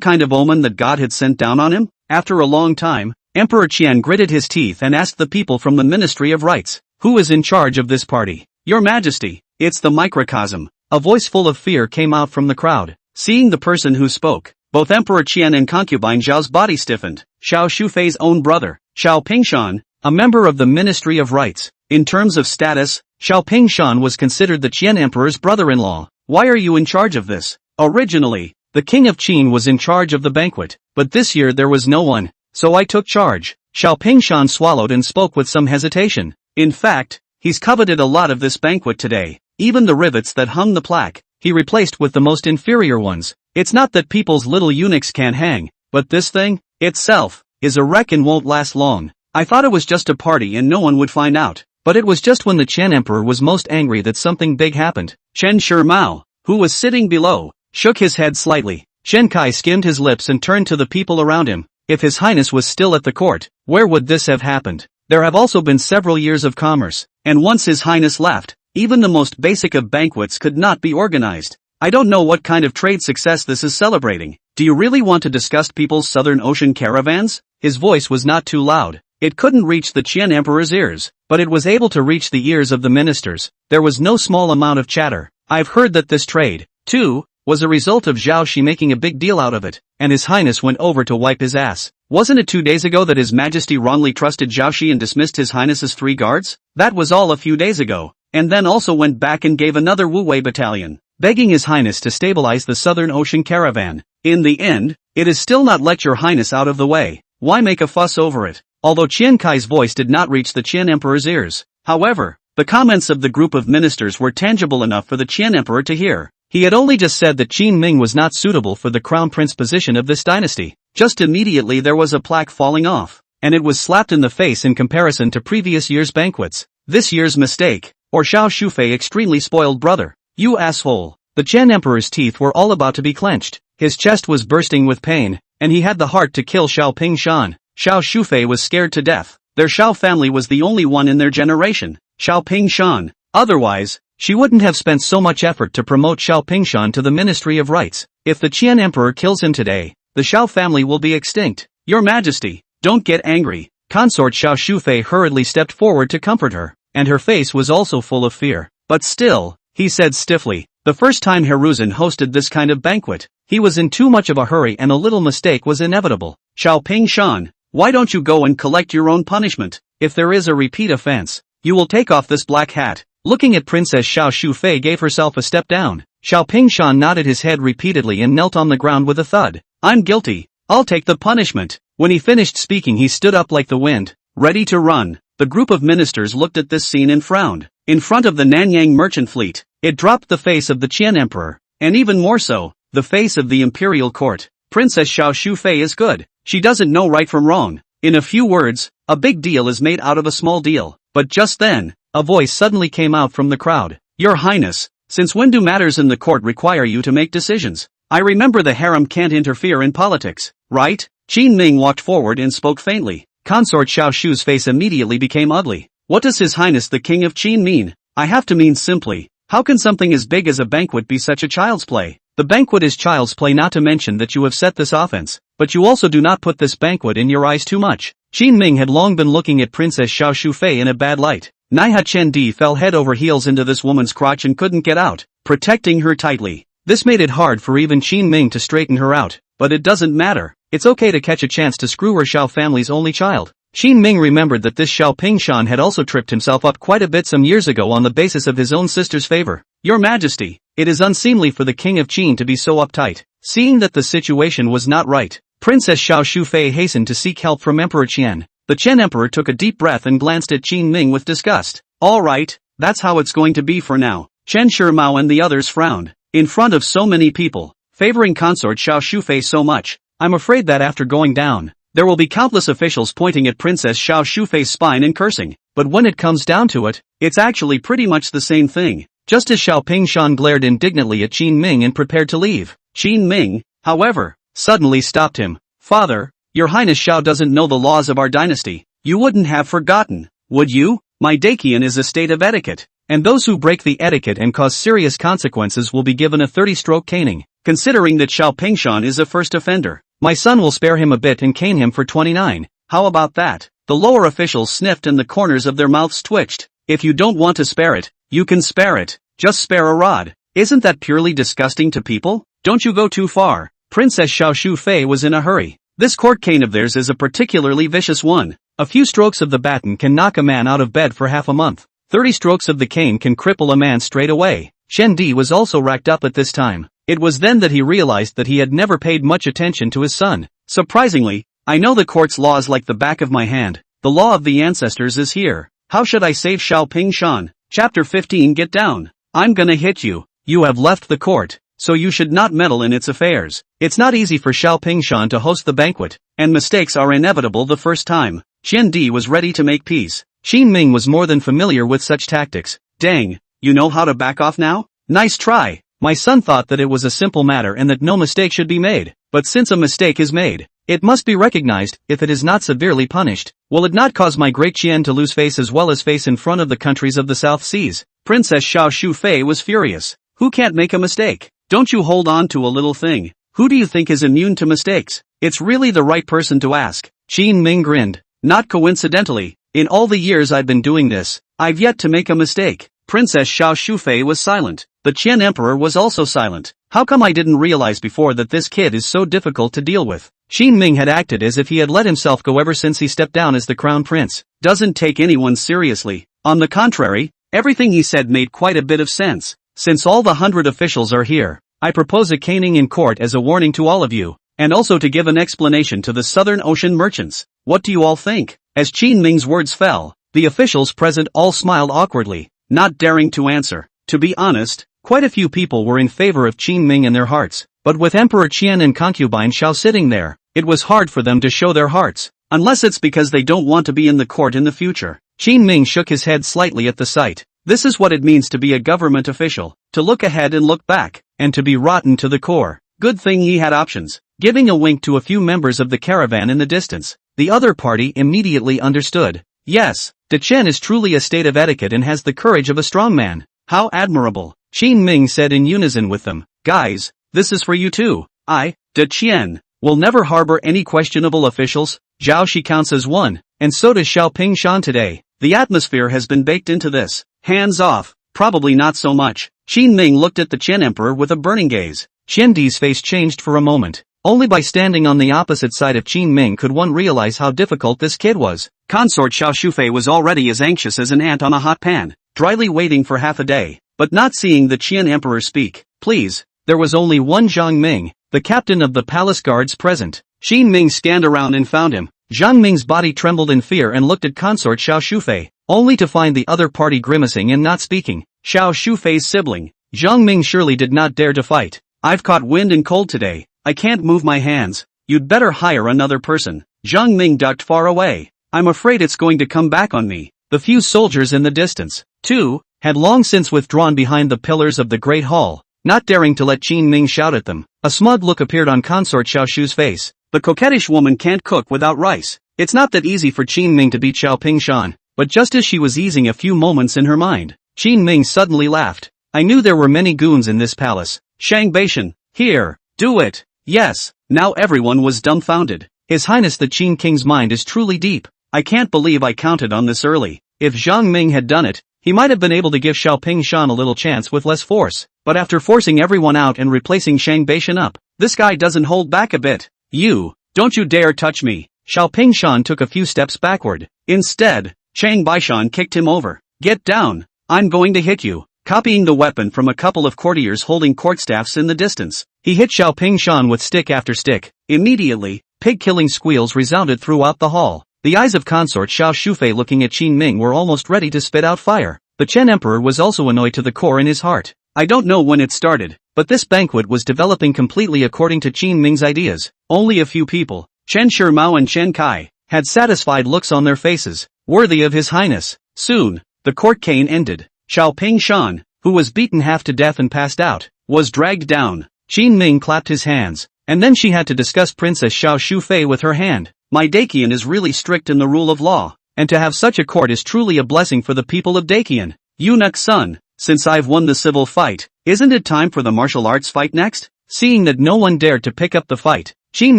kind of omen that God had sent down on him? After a long time, Emperor Qian gritted his teeth and asked the people from the Ministry of Rights, who is in charge of this party? Your Majesty, it's the microcosm. A voice full of fear came out from the crowd. Seeing the person who spoke, both Emperor Qian and concubine Zhao's body stiffened. Xiao Shufei's own brother, Xiao Pingshan, a member of the Ministry of Rights. In terms of status, Xiao Pingshan was considered the Qian Emperor's brother-in-law. Why are you in charge of this? Originally, the King of Qin was in charge of the banquet, but this year there was no one, so I took charge. Xiao Pingshan swallowed and spoke with some hesitation. In fact, he's coveted a lot of this banquet today. Even the rivets that hung the plaque, he replaced with the most inferior ones. It's not that people's little eunuchs can't hang, but this thing, itself, is a wreck and won't last long. I thought it was just a party and no one would find out. But it was just when the Qian Emperor was most angry that something big happened. Chen Shimao, who was sitting below, shook his head slightly. Shen Kai skimmed his lips and turned to the people around him. If His Highness was still at the court, where would this have happened? There have also been several years of commerce, and once His Highness left, even the most basic of banquets could not be organized. I don't know what kind of trade success this is celebrating. Do you really want to discuss people's Southern Ocean caravans? His voice was not too loud. It couldn't reach the Qian Emperor's ears, but it was able to reach the ears of the ministers. There was no small amount of chatter. I've heard that this trade, too, was a result of Zhao Shi making a big deal out of it, and His Highness went over to wipe his ass. Wasn't it 2 days ago that His Majesty wrongly trusted Zhao Shi and dismissed His Highness's 3 guards? That was all a few days ago, and then also went back and gave another Wu Wei battalion, begging His Highness to stabilize the Southern Ocean caravan. In the end, it is still not let your Highness out of the way. Why make a fuss over it? Although Qian Kai's voice did not reach the Qian Emperor's ears, however, the comments of the group of ministers were tangible enough for the Qian Emperor to hear. He had only just said that Qin Ming was not suitable for the crown prince position of this dynasty. Just immediately there was a plaque falling off, and it was slapped in the face in comparison to previous year's banquets. This year's mistake, or Xiao Shufei extremely spoiled brother. You asshole. The Qian Emperor's teeth were all about to be clenched. His chest was bursting with pain, and he had the heart to kill Xiao Pingshan. Xiao Shufei was scared to death. Their Xiao family was the only one in their generation. Xiao Pingshan. Otherwise, she wouldn't have spent so much effort to promote Xiao Pingshan to the Ministry of Rights. If the Qian Emperor kills him today, the Xiao family will be extinct. Your Majesty, don't get angry. Consort Xiao Shufei hurriedly stepped forward to comfort her, and her face was also full of fear. But still, he said stiffly, the first time Hiruzen hosted this kind of banquet, he was in too much of a hurry and a little mistake was inevitable. Xiao Pingshan, why don't you go and collect your own punishment? If there is a repeat offense, you will take off this black hat. Looking at Princess Xiao Shufei gave herself a step down. Xiao Pingshan nodded his head repeatedly and knelt on the ground with a thud. I'm guilty. I'll take the punishment. When he finished speaking he stood up like the wind, ready to run. The group of ministers looked at this scene and frowned. In front of the Nanyang merchant fleet, it dropped the face of the Qian Emperor, and even more so, the face of the Imperial court. Princess Xiao Shufei is good. She doesn't know right from wrong. In a few words, a big deal is made out of a small deal. But just then, a voice suddenly came out from the crowd. Your Highness, since when do matters in the court require you to make decisions? I remember the harem can't interfere in politics, right? Qin Ming walked forward and spoke faintly. Consort Xiao Shu's face immediately became ugly. What does His Highness the King of Qin mean? I have to mean simply, how can something as big as a banquet be such a child's play? The banquet is child's play, not to mention that you have set this offense, but you also do not put this banquet in your eyes too much. Qin Ming had long been looking at Princess Xiao Shufei in a bad light. Naiha Chen Di fell head over heels into this woman's crotch and couldn't get out, protecting her tightly. This made it hard for even Qin Ming to straighten her out, but it doesn't matter. It's okay to catch a chance to screw her Xiao family's only child. Qin Ming remembered that this Xiao Pingshan had also tripped himself up quite a bit some years ago on the basis of his own sister's favor. Your Majesty, it is unseemly for the King of Qin to be so uptight. Seeing that the situation was not right, Princess Xiao Shufei hastened to seek help from Emperor Qian. The Qian Emperor took a deep breath and glanced at Qin Ming with disgust. Alright, that's how it's going to be for now. Chen Shimao and the others frowned. In front of so many people, favoring Consort Xiao Shufei so much, I'm afraid that after going down, there will be countless officials pointing at Princess Xiao Shufei's spine and cursing. But when it comes down to it, it's actually pretty much the same thing. Just as Xiao Pingshan glared indignantly at Qin Ming and prepared to leave, Qin Ming, however, suddenly stopped him. Father, Your Highness Xiao doesn't know the laws of our dynasty. You wouldn't have forgotten, would you? My Dakian is a state of etiquette, and those who break the etiquette and cause serious consequences will be given a 30-stroke caning. Considering that Xiao Pingshan is a first offender, my son will spare him a bit and cane him for 29. How about that? The lower officials sniffed and the corners of their mouths twitched. If you don't want to spare it, you can spare it. Just spare a rod. Isn't that purely disgusting to people? Don't you go too far. Princess Xiao Shufei was in a hurry. This court cane of theirs is a particularly vicious one. A few strokes of the baton can knock a man out of bed for half a month. 30 strokes of the cane can cripple a man straight away. Shen Di was also racked up at this time. It was then that he realized that he had never paid much attention to his son. Surprisingly, I know the court's laws like the back of my hand. The law of the ancestors is here. How should I save Xiao Pingshan? Chapter 15. Get down. I'm gonna hit you. You have left the court, so you should not meddle in its affairs. It's not easy for Xiao Pingshan to host the banquet, and mistakes are inevitable the first time. Qian Di was ready to make peace. Qin Ming was more than familiar with such tactics. Dang, you know how to back off now? Nice try. My son thought that it was a simple matter and that no mistake should be made, but since a mistake is made, it must be recognized. If it is not severely punished, will it not cause my great Qian to lose face as well as face in front of the countries of the South Seas? Princess Xiao Shufei was furious. Who can't make a mistake? Don't you hold on to a little thing? Who do you think is immune to mistakes? It's really the right person to ask. Qin Ming grinned. Not coincidentally, in all the years I've been doing this, I've yet to make a mistake. Princess Xiao Shufei was silent. The Qian Emperor was also silent. How come I didn't realize before that this kid is so difficult to deal with? Qin Ming had acted as if he had let himself go ever since he stepped down as the crown prince. Doesn't take anyone seriously. On the contrary, everything he said made quite a bit of sense. Since all the 100 officials are here, I propose a caning in court as a warning to all of you, and also to give an explanation to the Southern Ocean merchants. What do you all think? As Qin Ming's words fell, the officials present all smiled awkwardly, not daring to answer. To be honest, quite a few people were in favor of Qin Ming in their hearts, but with Emperor Qian and concubine Xiao sitting there, it was hard for them to show their hearts, unless it's because they don't want to be in the court in the future. Qin Ming shook his head slightly at the sight. This is what it means to be a government official, to look ahead and look back, and to be rotten to the core. Good thing he had options. Giving a wink to a few members of the caravan in the distance, the other party immediately understood. Yes, De Chen is truly a state of etiquette and has the courage of a strong man. How admirable. Qin Ming said in unison with them. Guys, this is for you too. I, De Chen, will never harbor any questionable officials. Zhao Shi counts as one, and so does Xiao Ping Shan today. The atmosphere has been baked into this. Hands off. Probably not so much. Qin Ming looked at the Qian Emperor with a burning gaze. Qian Di's face changed for a moment. Only by standing on the opposite side of Qin Ming could one realize how difficult this kid was. Consort Xiao Shufei was already as anxious as an ant on a hot pan, dryly waiting for half a day, but not seeing the Qian Emperor speak. Please, there was only one Zhang Ming, the captain of the palace guards present. Qin Ming scanned around and found him. Zhang Ming's body trembled in fear and looked at Consort Xiao Shufei, only to find the other party grimacing and not speaking. Xiao Shufei's sibling, Zhang Ming surely did not dare to fight. I've caught wind and cold today. I can't move my hands. You'd better hire another person. Zhang Ming ducked far away. I'm afraid it's going to come back on me. The few soldiers in the distance, too, had long since withdrawn behind the pillars of the Great Hall, not daring to let Qin Ming shout at them. A smug look appeared on Consort Xiao Shu's face. The coquettish woman can't cook without rice. It's not that easy for Qin Ming to beat Xiao Ping Shan. But just as she was easing a few moments in her mind, Qin Ming suddenly laughed. I knew there were many goons in this palace. Shang Beishan, here, do it. Yes, now everyone was dumbfounded. His Highness the Qin King's mind is truly deep. I can't believe I counted on this early. If Zhang Ming had done it, he might have been able to give Xiao Ping Shan a little chance with less force. But after forcing everyone out and replacing Shang Beishan up, this guy doesn't hold back a bit. Don't you dare touch me. Xiao Ping Shan took a few steps backward. Instead, Shang Beishan kicked him over. Get down. I'm going to hit you. Copying the weapon from a couple of courtiers holding court staffs in the distance, he hit Xiao Ping Shan with stick after stick. Immediately, pig-killing squeals resounded throughout the hall. The eyes of Consort Xiao Shufei looking at Qin Ming were almost ready to spit out fire. The Chen Emperor was also annoyed to the core in his heart. I don't know when it started, but this banquet was developing completely according to Qin Ming's ideas. Only a few people, Chen Shimao and Chen Kai, had satisfied looks on their faces, worthy of His Highness. Soon, the court cane ended. Xiao Ping Shan, who was beaten half to death and passed out, was dragged down. Qin Ming clapped his hands, and then she had to discuss Princess Xiao Shufei with her hand. My Dakian is really strict in the rule of law, and to have such a court is truly a blessing for the people of Dakian. Eunuch son, since I've won the civil fight, isn't it time for the martial arts fight next? Seeing that no one dared to pick up the fight, Qin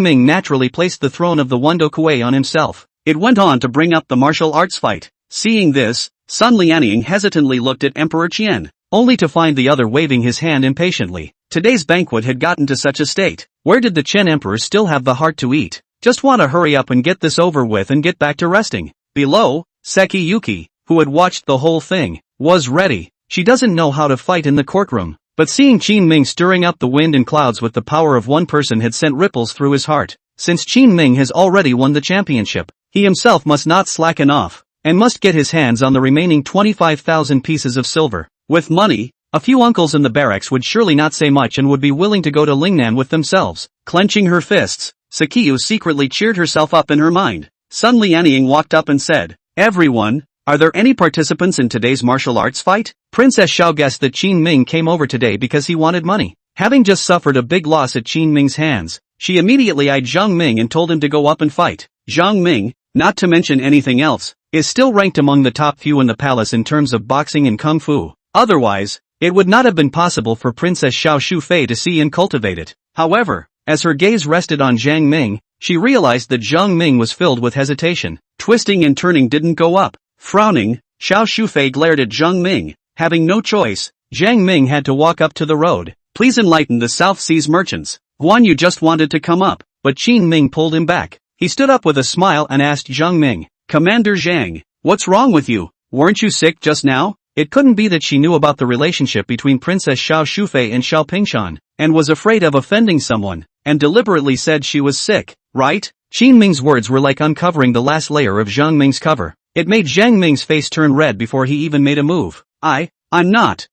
Ming naturally placed the throne of the Wendo Kuei on himself. It went on to bring up the martial arts fight. Seeing this, Sun Lianying hesitantly looked at Emperor Qian, only to find the other waving his hand impatiently. Today's banquet had gotten to such a state. Where did the Chen Emperor still have the heart to eat? Just want to hurry up and get this over with and get back to resting. Below, Seki Yuki, who had watched the whole thing, was ready. She doesn't know how to fight in the courtroom, but seeing Qin Ming stirring up the wind and clouds with the power of one person had sent ripples through his heart. Since Qin Ming has already won the championship, he himself must not slacken off, and must get his hands on the remaining 25,000 pieces of silver. With money, a few uncles in the barracks would surely not say much and would be willing to go to Lingnan with themselves. Clenching her fists, Sakiyu secretly cheered herself up in her mind. Sun Lianying walked up and said, Everyone, Are there any participants in today's martial arts fight? Princess Xiao guessed that Qin Ming came over today because he wanted money. Having just suffered a big loss at Qin Ming's hands, she immediately eyed Zhang Ming and told him to go up and fight. Zhang Ming, not to mention anything else, is still ranked among the top few in the palace in terms of boxing and kung fu. Otherwise, it would not have been possible for Princess Xiao Shufei to see and cultivate it. However, as her gaze rested on Zhang Ming, she realized that Zhang Ming was filled with hesitation. Twisting and turning didn't go up. Frowning, Xiao Shufei glared at Zhang Ming. Having no choice, Zhang Ming had to walk up to the road. Please enlighten the South Seas merchants. Guan Yu just wanted to come up, but Qin Ming pulled him back. He stood up with a smile and asked Zhang Ming, Commander Zhang, what's wrong with you? Weren't you sick just now? It couldn't be that she knew about the relationship between Princess Xiao Shufei and Xiao Pingshan, and was afraid of offending someone, and deliberately said she was sick, right? Qin Ming's words were like uncovering the last layer of Zhang Ming's cover. It made Zhang Ming's face turn red before he even made a move. I'm not.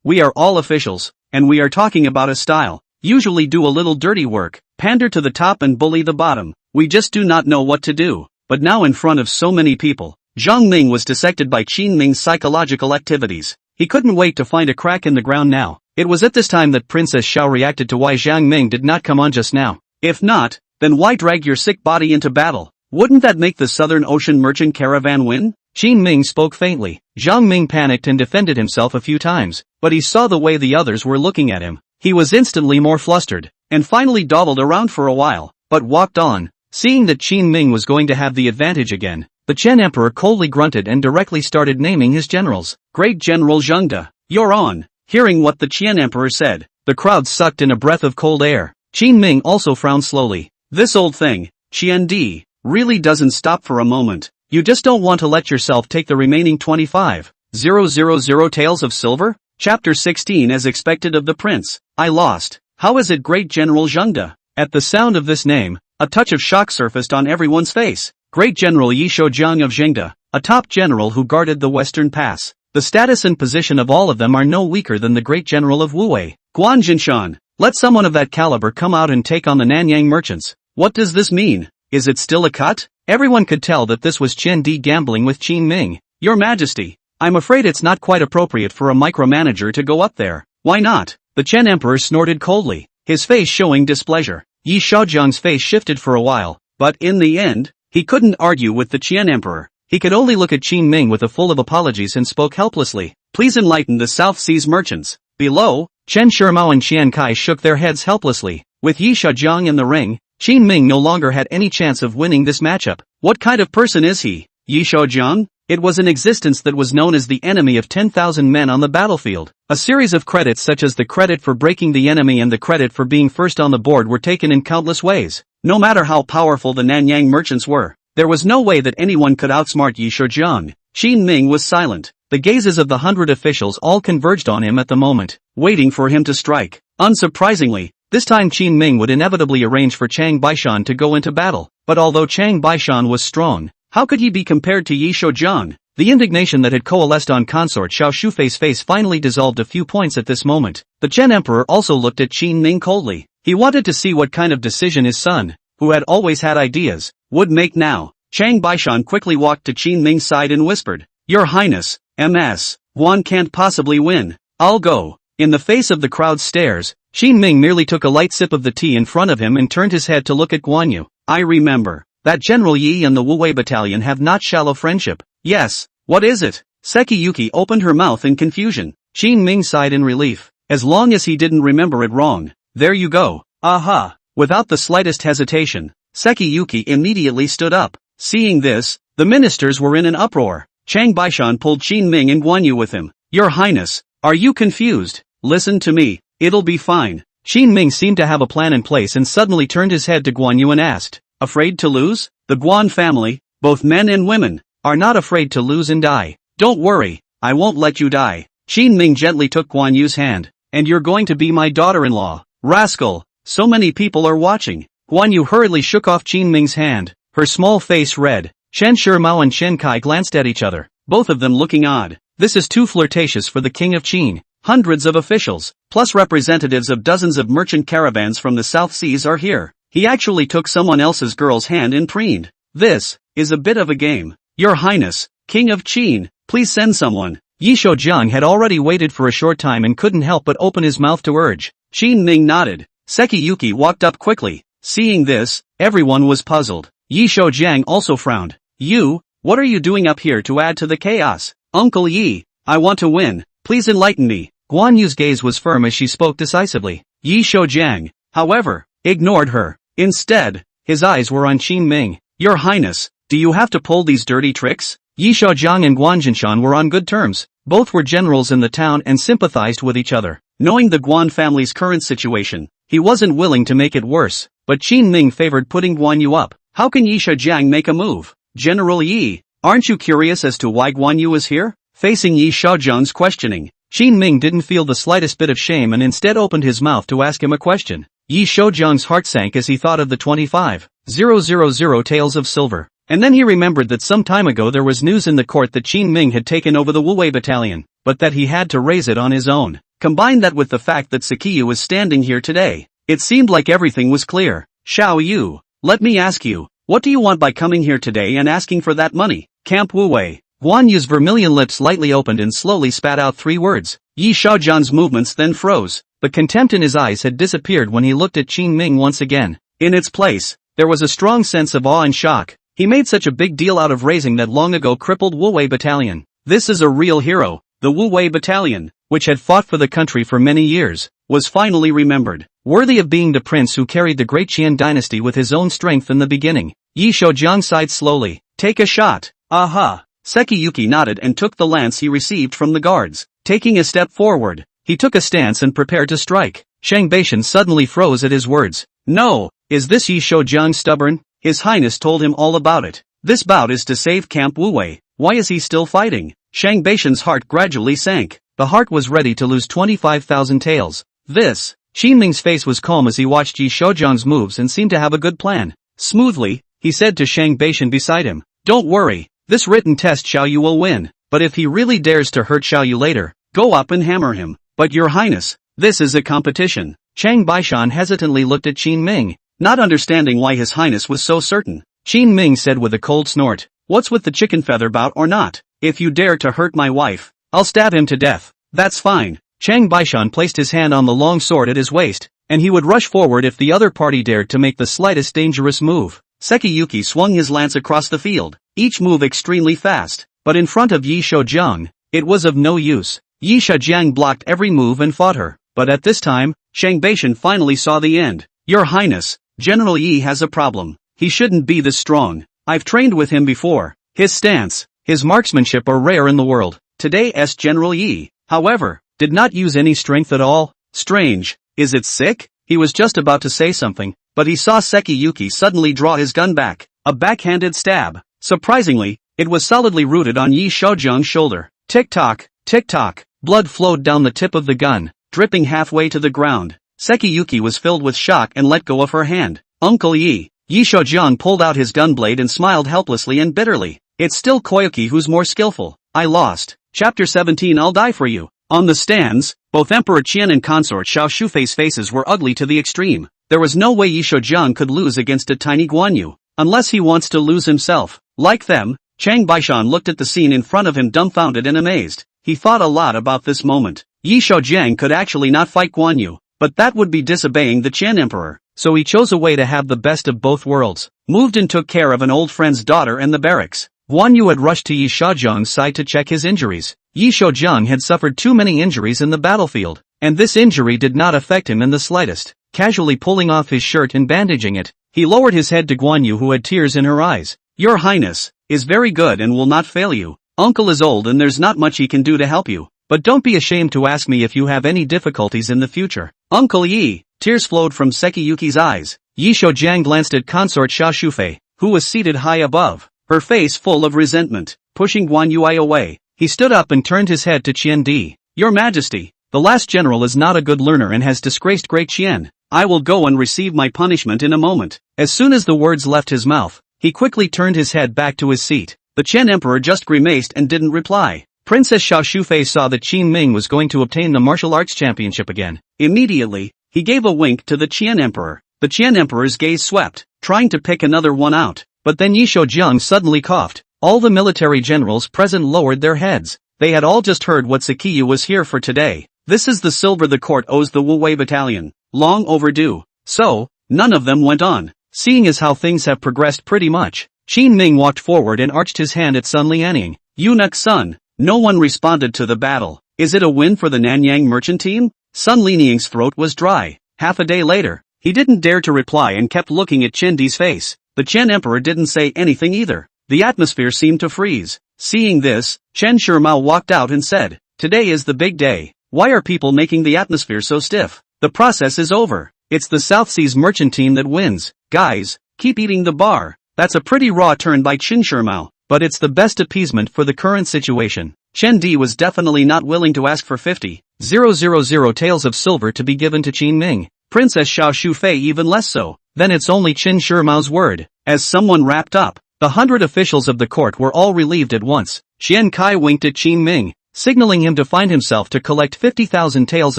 We are all officials, and we are talking about a style. Usually do a little dirty work, pander to the top and bully the bottom. We just do not know what to do. But now in front of so many people, Zhang Ming was dissected by Qin Ming's psychological activities. He couldn't wait to find a crack in the ground now. It was at this time that Princess Xiao reacted to why Zhang Ming did not come on just now. If not, then why drag your sick body into battle? Wouldn't that make the Southern Ocean merchant caravan win? Qin Ming spoke faintly. Zhang Ming panicked and defended himself a few times, but he saw the way the others were looking at him. He was instantly more flustered, and finally dawdled around for a while, but walked on. Seeing that Qin Ming was going to have the advantage again, the Chen Emperor coldly grunted and directly started naming his generals. Great General Zhengde, you're on. Hearing what the Qian Emperor said, the crowd sucked in a breath of cold air. Qin Ming also frowned slowly. This old thing, Qian Di, really doesn't stop for a moment. You just don't want to let yourself take the remaining 25,000 taels of silver? Chapter 16. As expected of the prince, I lost. How is it, Great General Zhengde? At the sound of this name, a touch of shock surfaced on everyone's face. Great General Yi Shoujiang of Zhengde, a top general who guarded the Western Pass. The status and position of all of them are no weaker than the Great General of Wuwei. Guan Jinshan, let someone of that caliber come out and take on the Nanyang merchants. What does this mean? Is it still a cut? Everyone could tell that this was Chen Di gambling with Qin Ming. Your Majesty, I'm afraid it's not quite appropriate for a micromanager to go up there. Why not? The Chen Emperor snorted coldly, his face showing displeasure. Yi Shaojiang's face shifted for a while, but in the end, he couldn't argue with the Qian Emperor. He could only look at Qin Ming with a full of apologies and spoke helplessly. Please enlighten the South Seas merchants. Below, Chen Shirmao and Qian Kai shook their heads helplessly. With Yi Shaojiang in the ring, Qin Ming no longer had any chance of winning this matchup. What kind of person is he? Yi Shaojiang? It was an existence that was known as the enemy of 10,000 men on the battlefield. A series of credits such as the credit for breaking the enemy and the credit for being first on the board were taken in countless ways. No matter how powerful the Nanyang merchants were, there was no way that anyone could outsmart Yi Shaojiang. Qin Ming was silent. The gazes of the 100 officials all converged on him at the moment, waiting for him to strike. Unsurprisingly, this time Qin Ming would inevitably arrange for Chang Baishan to go into battle. But although Chang Baishan was strong, how could he be compared to Yi Shaojiang? The indignation that had coalesced on consort Xiao Shufei's face finally dissolved a few points at this moment. The Chen Emperor also looked at Qin Ming coldly. He wanted to see what kind of decision his son, who had always had ideas, would make now. Chang Baishan quickly walked to Qin Ming's side and whispered, Your Highness, MS, Juan can't possibly win. I'll go. In the face of the crowd's stares, Qin Ming merely took a light sip of the tea in front of him and turned his head to look at Guan Yu. I remember that General Yi and the Wuwei battalion have not shallow friendship. Yes, what is it? Seki Yuki opened her mouth in confusion. Qin Ming sighed in relief. As long as he didn't remember it wrong. There you go. Aha. Without the slightest hesitation, Seki Yuki immediately stood up. Seeing this, the ministers were in an uproar. Chang Baishan pulled Qin Ming and Guan Yu with him. Your Highness, are you confused? Listen to me, it'll be fine. Qin Ming seemed to have a plan in place and suddenly turned his head to Guan Yu and asked, Afraid to lose? The Guan family, both men and women, are not afraid to lose and die. Don't worry, I won't let you die. Qin Ming gently took Guan Yu's hand. And you're going to be my daughter-in-law. Rascal, so many people are watching. Guan Yu hurriedly shook off Qin Ming's hand, her small face red. Chen Shirmao and Chen Kai glanced at each other, both of them looking odd. This is too flirtatious for the king of Qin. Hundreds of officials, plus representatives of dozens of merchant caravans from the South Seas are here. He actually took someone else's girl's hand and preened. This is a bit of a game. Your Highness, King of Qin, please send someone. Yi Shoujiang had already waited for a short time and couldn't help but open his mouth to urge. Qin Ming nodded. Sekiyuki walked up quickly. Seeing this, everyone was puzzled. Yi Shoujiang also frowned. You, what are you doing up here to add to the chaos? Uncle Yi, I want to win, please enlighten me. Guan Yu's gaze was firm as she spoke decisively. Yi Shoujiang, however, ignored her. Instead, his eyes were on Qin Ming. Your Highness, do you have to pull these dirty tricks? Yi Shoujiang and Guan Jinshan were on good terms. Both were generals in the town and sympathized with each other. Knowing the Guan family's current situation, he wasn't willing to make it worse, but Qin Ming favored putting Guan Yu up. How can Yi Shoujiang make a move? General Yi, aren't you curious as to why Guan Yu is here? Facing Yi Shoujiang's questioning, Qin Ming didn't feel the slightest bit of shame and instead opened his mouth to ask him a question. Yi Shoujiang's heart sank as he thought of the 25,000 taels of silver. And then he remembered that some time ago there was news in the court that Qin Ming had taken over the Wuwei battalion, but that he had to raise it on his own. Combine that with the fact that Sakiyu was standing here today. It seemed like everything was clear. Xiao Yu, let me ask you, what do you want by coming here today and asking for that money? Camp Wuwei. Guan Yu's vermilion lips slightly opened and slowly spat out 3 words. Yi Shoujiang's movements then froze. The contempt in his eyes had disappeared when he looked at Qin Ming once again. In its place, there was a strong sense of awe and shock. He made such a big deal out of raising that long ago crippled Wuwei battalion. This is a real hero. The Wuwei battalion, which had fought for the country for many years, was finally remembered. Worthy of being the prince who carried the great Qian dynasty with his own strength in the beginning. Yi Shoujiang sighed slowly. Take a shot. Aha. Sekiyuki nodded and took the lance he received from the guards. Taking a step forward, he took a stance and prepared to strike. Shang Beishan suddenly froze at his words. No, is this Yi Shoujiang stubborn? His Highness told him all about it. This bout is to save Camp Wuwei. Why is he still fighting? Shang Beishan's heart gradually sank. The heart was ready to lose 25,000 taels. This. Qin Ming's face was calm as he watched Yi Shoujiang's moves and seemed to have a good plan. Smoothly, he said to Shang Beishan beside him. Don't worry, this written test Xiao Yu will win. But if he really dares to hurt Xiao Yu later, go up and hammer him. But your Highness, this is a competition. Shang Beishan hesitantly looked at Qin Ming, not understanding why His Highness was so certain. Qin Ming said with a cold snort, what's with the chicken feather bout or not? If you dare to hurt my wife, I'll stab him to death. That's fine. Shang Beishan placed his hand on the long sword at his waist, and he would rush forward if the other party dared to make the slightest dangerous move. Sekiyuki swung his lance across the field, each move extremely fast, but in front of Yi Shoujiang, it was of no use. Yi Shoujiang blocked every move and fought her, but at this time, Shang Beishan finally saw the end. Your Highness, General Yi has a problem. He shouldn't be this strong. I've trained with him before. His stance, his marksmanship are rare in the world. Today's General Yi, however, did not use any strength at all. Strange, is it sick? He was just about to say something, but he saw Sekiyuki suddenly draw his gun back. A backhanded stab. Surprisingly, it was solidly rooted on Yi Shoujiang's shoulder. Tick-tock, tick-tock. Blood flowed down the tip of the gun, dripping halfway to the ground. Sekiyuki was filled with shock and let go of her hand. Uncle Yi. Yi Shoujiang pulled out his gun blade and smiled helplessly and bitterly. It's still Koyuki who's more skillful. I lost. Chapter 17 I'll die for you. On the stands, both Emperor Qian and consort Xiao Shufei's faces were ugly to the extreme. There was no way Yi Shoujiang could lose against a tiny Guan Yu, unless he wants to lose himself. Like them, Shang Beishan looked at the scene in front of him dumbfounded and amazed. He thought a lot about this moment. Yi Shoujiang could actually not fight Guan Yu, but that would be disobeying the Qian Emperor, so he chose a way to have the best of both worlds. Moved and took care of an old friend's daughter and the barracks. Guan Yu had rushed to Yi Shoujiang's side to check his injuries. Yi Shoujiang had suffered too many injuries in the battlefield, and this injury did not affect him in the slightest. Casually pulling off his shirt and bandaging it, he lowered his head to Guan Yu who had tears in her eyes. Your Highness is very good and will not fail you. Uncle is old and there's not much he can do to help you, but don't be ashamed to ask me if you have any difficulties in the future. Uncle Yi. Tears flowed from Sekiyuki's eyes. Yi Shoujiang glanced at consort Xiao Shufei, who was seated high above, her face full of resentment. Pushing Guan Yu away, he stood up and turned his head to Qian Di. Your Majesty, the last general is not a good learner and has disgraced Great Qian. I will go and receive my punishment in a moment. As soon as the words left his mouth, he quickly turned his head back to his seat. The Qian Emperor just grimaced and didn't reply. Princess Xiao Shufei saw that Qin Ming was going to obtain the martial arts championship again. Immediately, he gave a wink to the Qian Emperor. The Qian Emperor's gaze swept, trying to pick another one out, but then Yi Shoujiang suddenly coughed. All the military generals present lowered their heads. They had all just heard what Sakiyu was here for today. This is the silver the court owes the Wu-Wei battalion. Long overdue. So, none of them went on. Seeing as how things have progressed pretty much, Qin Ming walked forward and arched his hand at Sun Lianing. Eunuch son. No one responded to the battle. Is it a win for the Nanyang merchant team? Sun Lianing's throat was dry. Half a day later, he didn't dare to reply and kept looking at Chen Di's face. The Chen emperor didn't say anything either. The atmosphere seemed to freeze. Seeing this, Chen Shimao walked out and said, "Today is the big day. Why are people making the atmosphere so stiff? The process is over. It's the South Seas merchant team that wins. Guys, keep eating the bar." That's a pretty raw turn by Chen Shimao, but it's the best appeasement for the current situation. Chen Di was definitely not willing to ask for 50,000 taels of silver to be given to Qin Ming. Princess Xiao Shufei even less so. Then it's only Chen Shimao's word. As someone wrapped up, the 100 officials of the court were all relieved at once. Xian Kai winked at Qin Ming, signaling him to find himself to collect 50,000 taels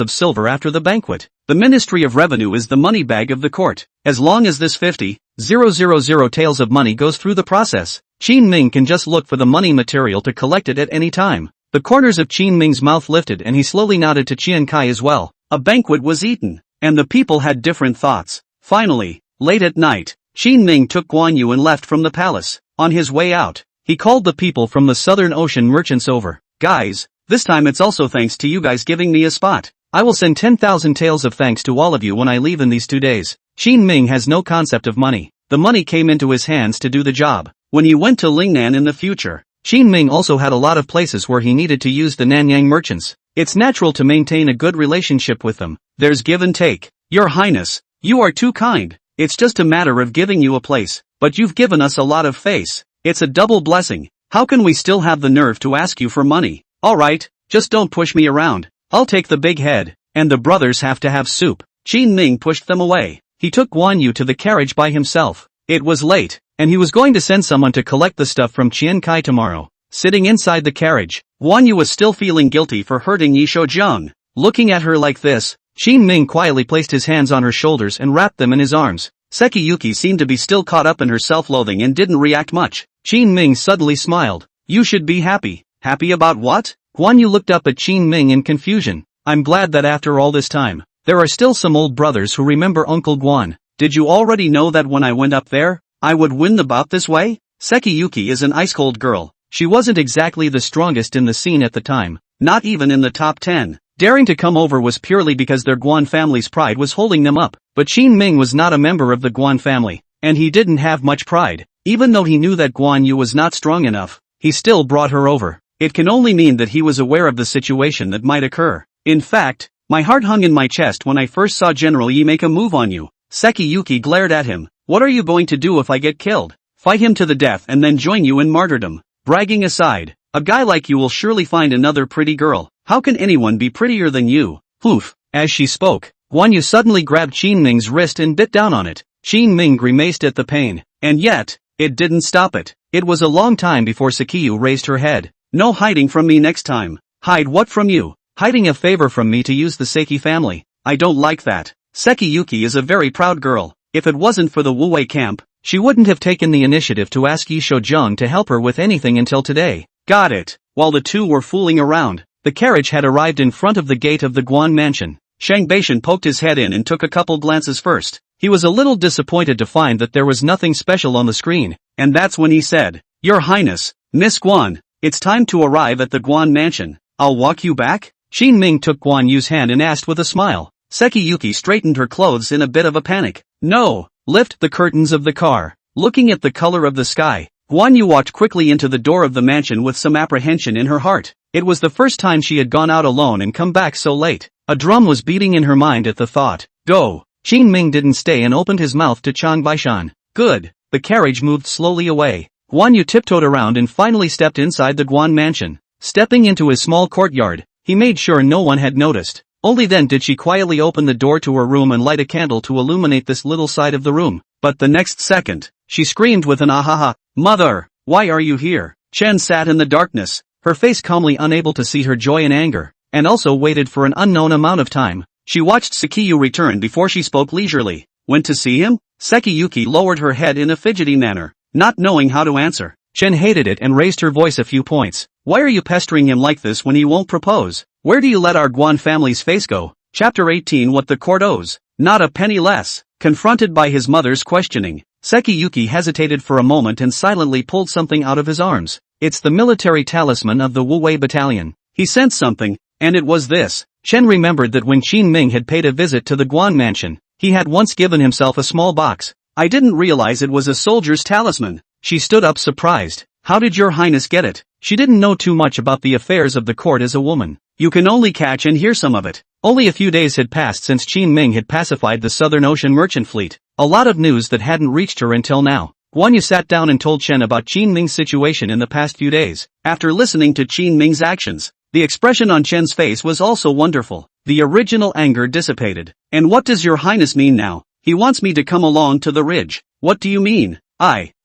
of silver after the banquet. The Ministry of Revenue is the money bag of the court. As long as this 50,000 taels of money goes through the process, Qin Ming can just look for the money material to collect it at any time. The corners of Qin Ming's mouth lifted and he slowly nodded to Qian Kai as well. A banquet was eaten, and the people had different thoughts. Finally, late at night, Qin Ming took Guan Yu and left from the palace. On his way out, he called the people from the Southern Ocean merchants over. "Guys, this time it's also thanks to you guys giving me a spot. I will send 10,000 taels of thanks to all of you when I leave in these 2 days." Qin Ming has no concept of money. The money came into his hands to do the job. When he went to Lingnan in the future, Qin Ming also had a lot of places where he needed to use the Nanyang merchants. It's natural to maintain a good relationship with them. There's give and take. "Your Highness, you are too kind. It's just a matter of giving you a place, but you've given us a lot of face. It's a double blessing. How can we still have the nerve to ask you for money? Alright, just don't push me around. I'll take the big head, and the brothers have to have soup." Qin Ming pushed them away. He took Guan Yu to the carriage by himself. It was late, and he was going to send someone to collect the stuff from Qian Kai tomorrow. Sitting inside the carriage, Guan Yu was still feeling guilty for hurting Yi Shoujiang. Looking at her like this, Qin Ming quietly placed his hands on her shoulders and wrapped them in his arms. Sekiyuki seemed to be still caught up in her self-loathing and didn't react much. Qin Ming suddenly smiled. "You should be happy." "Happy about what?" Guan Yu looked up at Qin Ming in confusion. "I'm glad that after all this time, there are still some old brothers who remember Uncle Guan. Did you already know that when I went up there, I would win the bout this way?" Sekiyuki is an ice-cold girl. She wasn't exactly the strongest in the scene at the time, not even in the top 10. Daring to come over was purely because their Guan family's pride was holding them up. But Qin Ming was not a member of the Guan family, and he didn't have much pride. Even though he knew that Guan Yu was not strong enough, he still brought her over. It can only mean that he was aware of the situation that might occur. "In fact, my heart hung in my chest when I first saw General Yi make a move on you." Sekiyuki glared at him. "What are you going to do if I get killed? Fight him to the death and then join you in martyrdom." Bragging aside, a guy like you will surely find another pretty girl. How can anyone be prettier than you? Poof. As she spoke, Guan Yu suddenly grabbed Qin Ming's wrist and bit down on it. Qin Ming grimaced at the pain. And yet, it didn't stop it. It was a long time before Sakiyu raised her head. "No hiding from me next time." "Hide what from you?" "Hiding a favor from me to use the Seki family. I don't like that." Sekiyuki is a very proud girl. If it wasn't for the Wu-Wei camp, she wouldn't have taken the initiative to ask Yi Shoujiang to help her with anything until today. Got it. While the two were fooling around, the carriage had arrived in front of the gate of the Guan mansion. Shang Beishan poked his head in and took a couple glances first. He was a little disappointed to find that there was nothing special on the screen, and that's when he said, "Your Highness, Miss Guan, it's time to arrive at the Guan mansion. I'll walk you back?" Qin Ming took Guan Yu's hand and asked with a smile. Sekiyuki straightened her clothes in a bit of a panic. "No, lift the curtains of the car." Looking at the color of the sky, Guan Yu walked quickly into the door of the mansion with some apprehension in her heart. It was the first time she had gone out alone and come back so late. A drum was beating in her mind at the thought. Go! Qin Ming didn't stay and opened his mouth to Chang Baishan. Good. The carriage moved slowly away. Guan Yu tiptoed around and finally stepped inside the Guan mansion. Stepping into his small courtyard, he made sure no one had noticed. Only then did she quietly open the door to her room and light a candle to illuminate this little side of the room. But the next second, she screamed with an ahaha. "Mother, why are you here?" Chen sat in the darkness, her face calmly unable to see her joy and anger, and also waited for an unknown amount of time. She watched Sakiyu return before she spoke leisurely. "Went to see him?" Sekiyuki lowered her head in a fidgety manner, not knowing how to answer. Chen hated it and raised her voice a few points. Why are you pestering him like this when he won't propose? Where do you let our Guan family's face go? Chapter 18 What the court owes. Not a penny less. Confronted by his mother's questioning, Sekiyuki hesitated for a moment and silently pulled something out of his arms. It's the military talisman of the Wu Wei battalion. He sensed something, and it was this. Chen remembered that when Qin Ming had paid a visit to the Guan mansion, he had once given himself a small box. I didn't realize it was a soldier's talisman. She stood up surprised. How did your highness get it? She didn't know too much about the affairs of the court as a woman. You can only catch and hear some of it. Only a few days had passed since Qin Ming had pacified the Southern Ocean merchant fleet. A lot of news that hadn't reached her until now. Guan Yu sat down and told Chen about Qin Ming's situation in the past few days. After listening to Qin Ming's actions, the expression on Chen's face was also wonderful. The original anger dissipated. And what does your highness mean now? He wants me to come along to the ridge. What do you mean?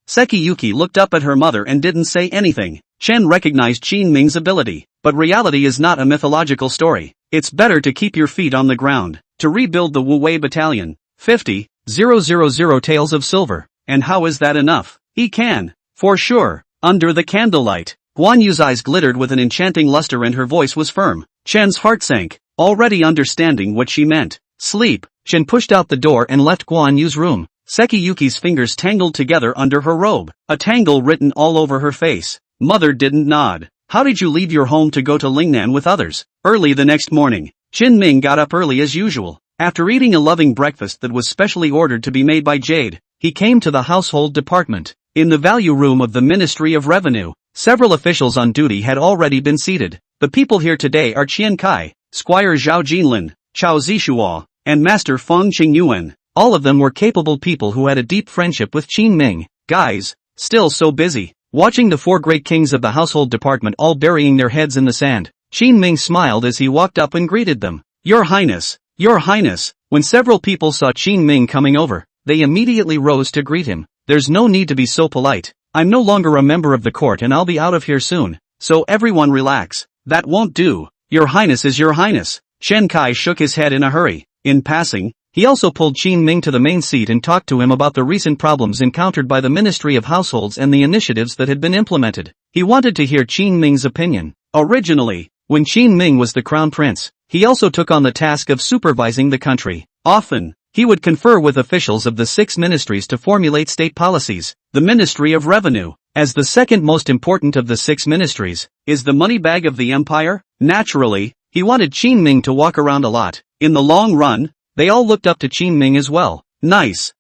Sekiyuki looked up at her mother and didn't say anything. Chen recognized Qin Ming's ability, but reality is not a mythological story. It's better to keep your feet on the ground. To rebuild the Wu Wei battalion. 50,000 taels of silver. And how is that enough? He can. For sure. Under the candlelight. Guan Yu's eyes glittered with an enchanting luster and her voice was firm. Chen's heart sank, already understanding what she meant. Sleep. Chen pushed out the door and left Guan Yu's room. Sekiyuki's fingers tangled together under her robe, a tangle written all over her face. Mother didn't nod. How did you leave your home to go to Lingnan with others? Early the next morning, Qin Ming got up early as usual. After eating a loving breakfast that was specially ordered to be made by Jade, he came to the household department. In the value room of the Ministry of Revenue, several officials on duty had already been seated. The people here today are Qian Kai, Squire Zhao Jinlin, Chao Zishuo, and Master Feng Qingyuan. All of them were capable people who had a deep friendship with Qin Ming. Guys, still so busy. Watching the four great kings of the household department all burying their heads in the sand, Qin Ming smiled as he walked up and greeted them. Your Highness, Your Highness. When several people saw Qin Ming coming over, they immediately rose to greet him. There's no need to be so polite. I'm no longer a member of the court and I'll be out of here soon. So everyone relax. That won't do. Your Highness is Your Highness. Chen Kai shook his head in a hurry. In passing, he also pulled Qin Ming to the main seat and talked to him about the recent problems encountered by the Ministry of Households and the initiatives that had been implemented. He wanted to hear Qin Ming's opinion. Originally, when Qin Ming was the crown prince, he also took on the task of supervising the country. Often, he would confer with officials of the 6 ministries to formulate state policies. The Ministry of Revenue, as the second most important of the 6 ministries, is the money bag of the empire. Naturally, he wanted Qin Ming to walk around a lot. In the long run, they all looked up to Qin Ming as well. Nice.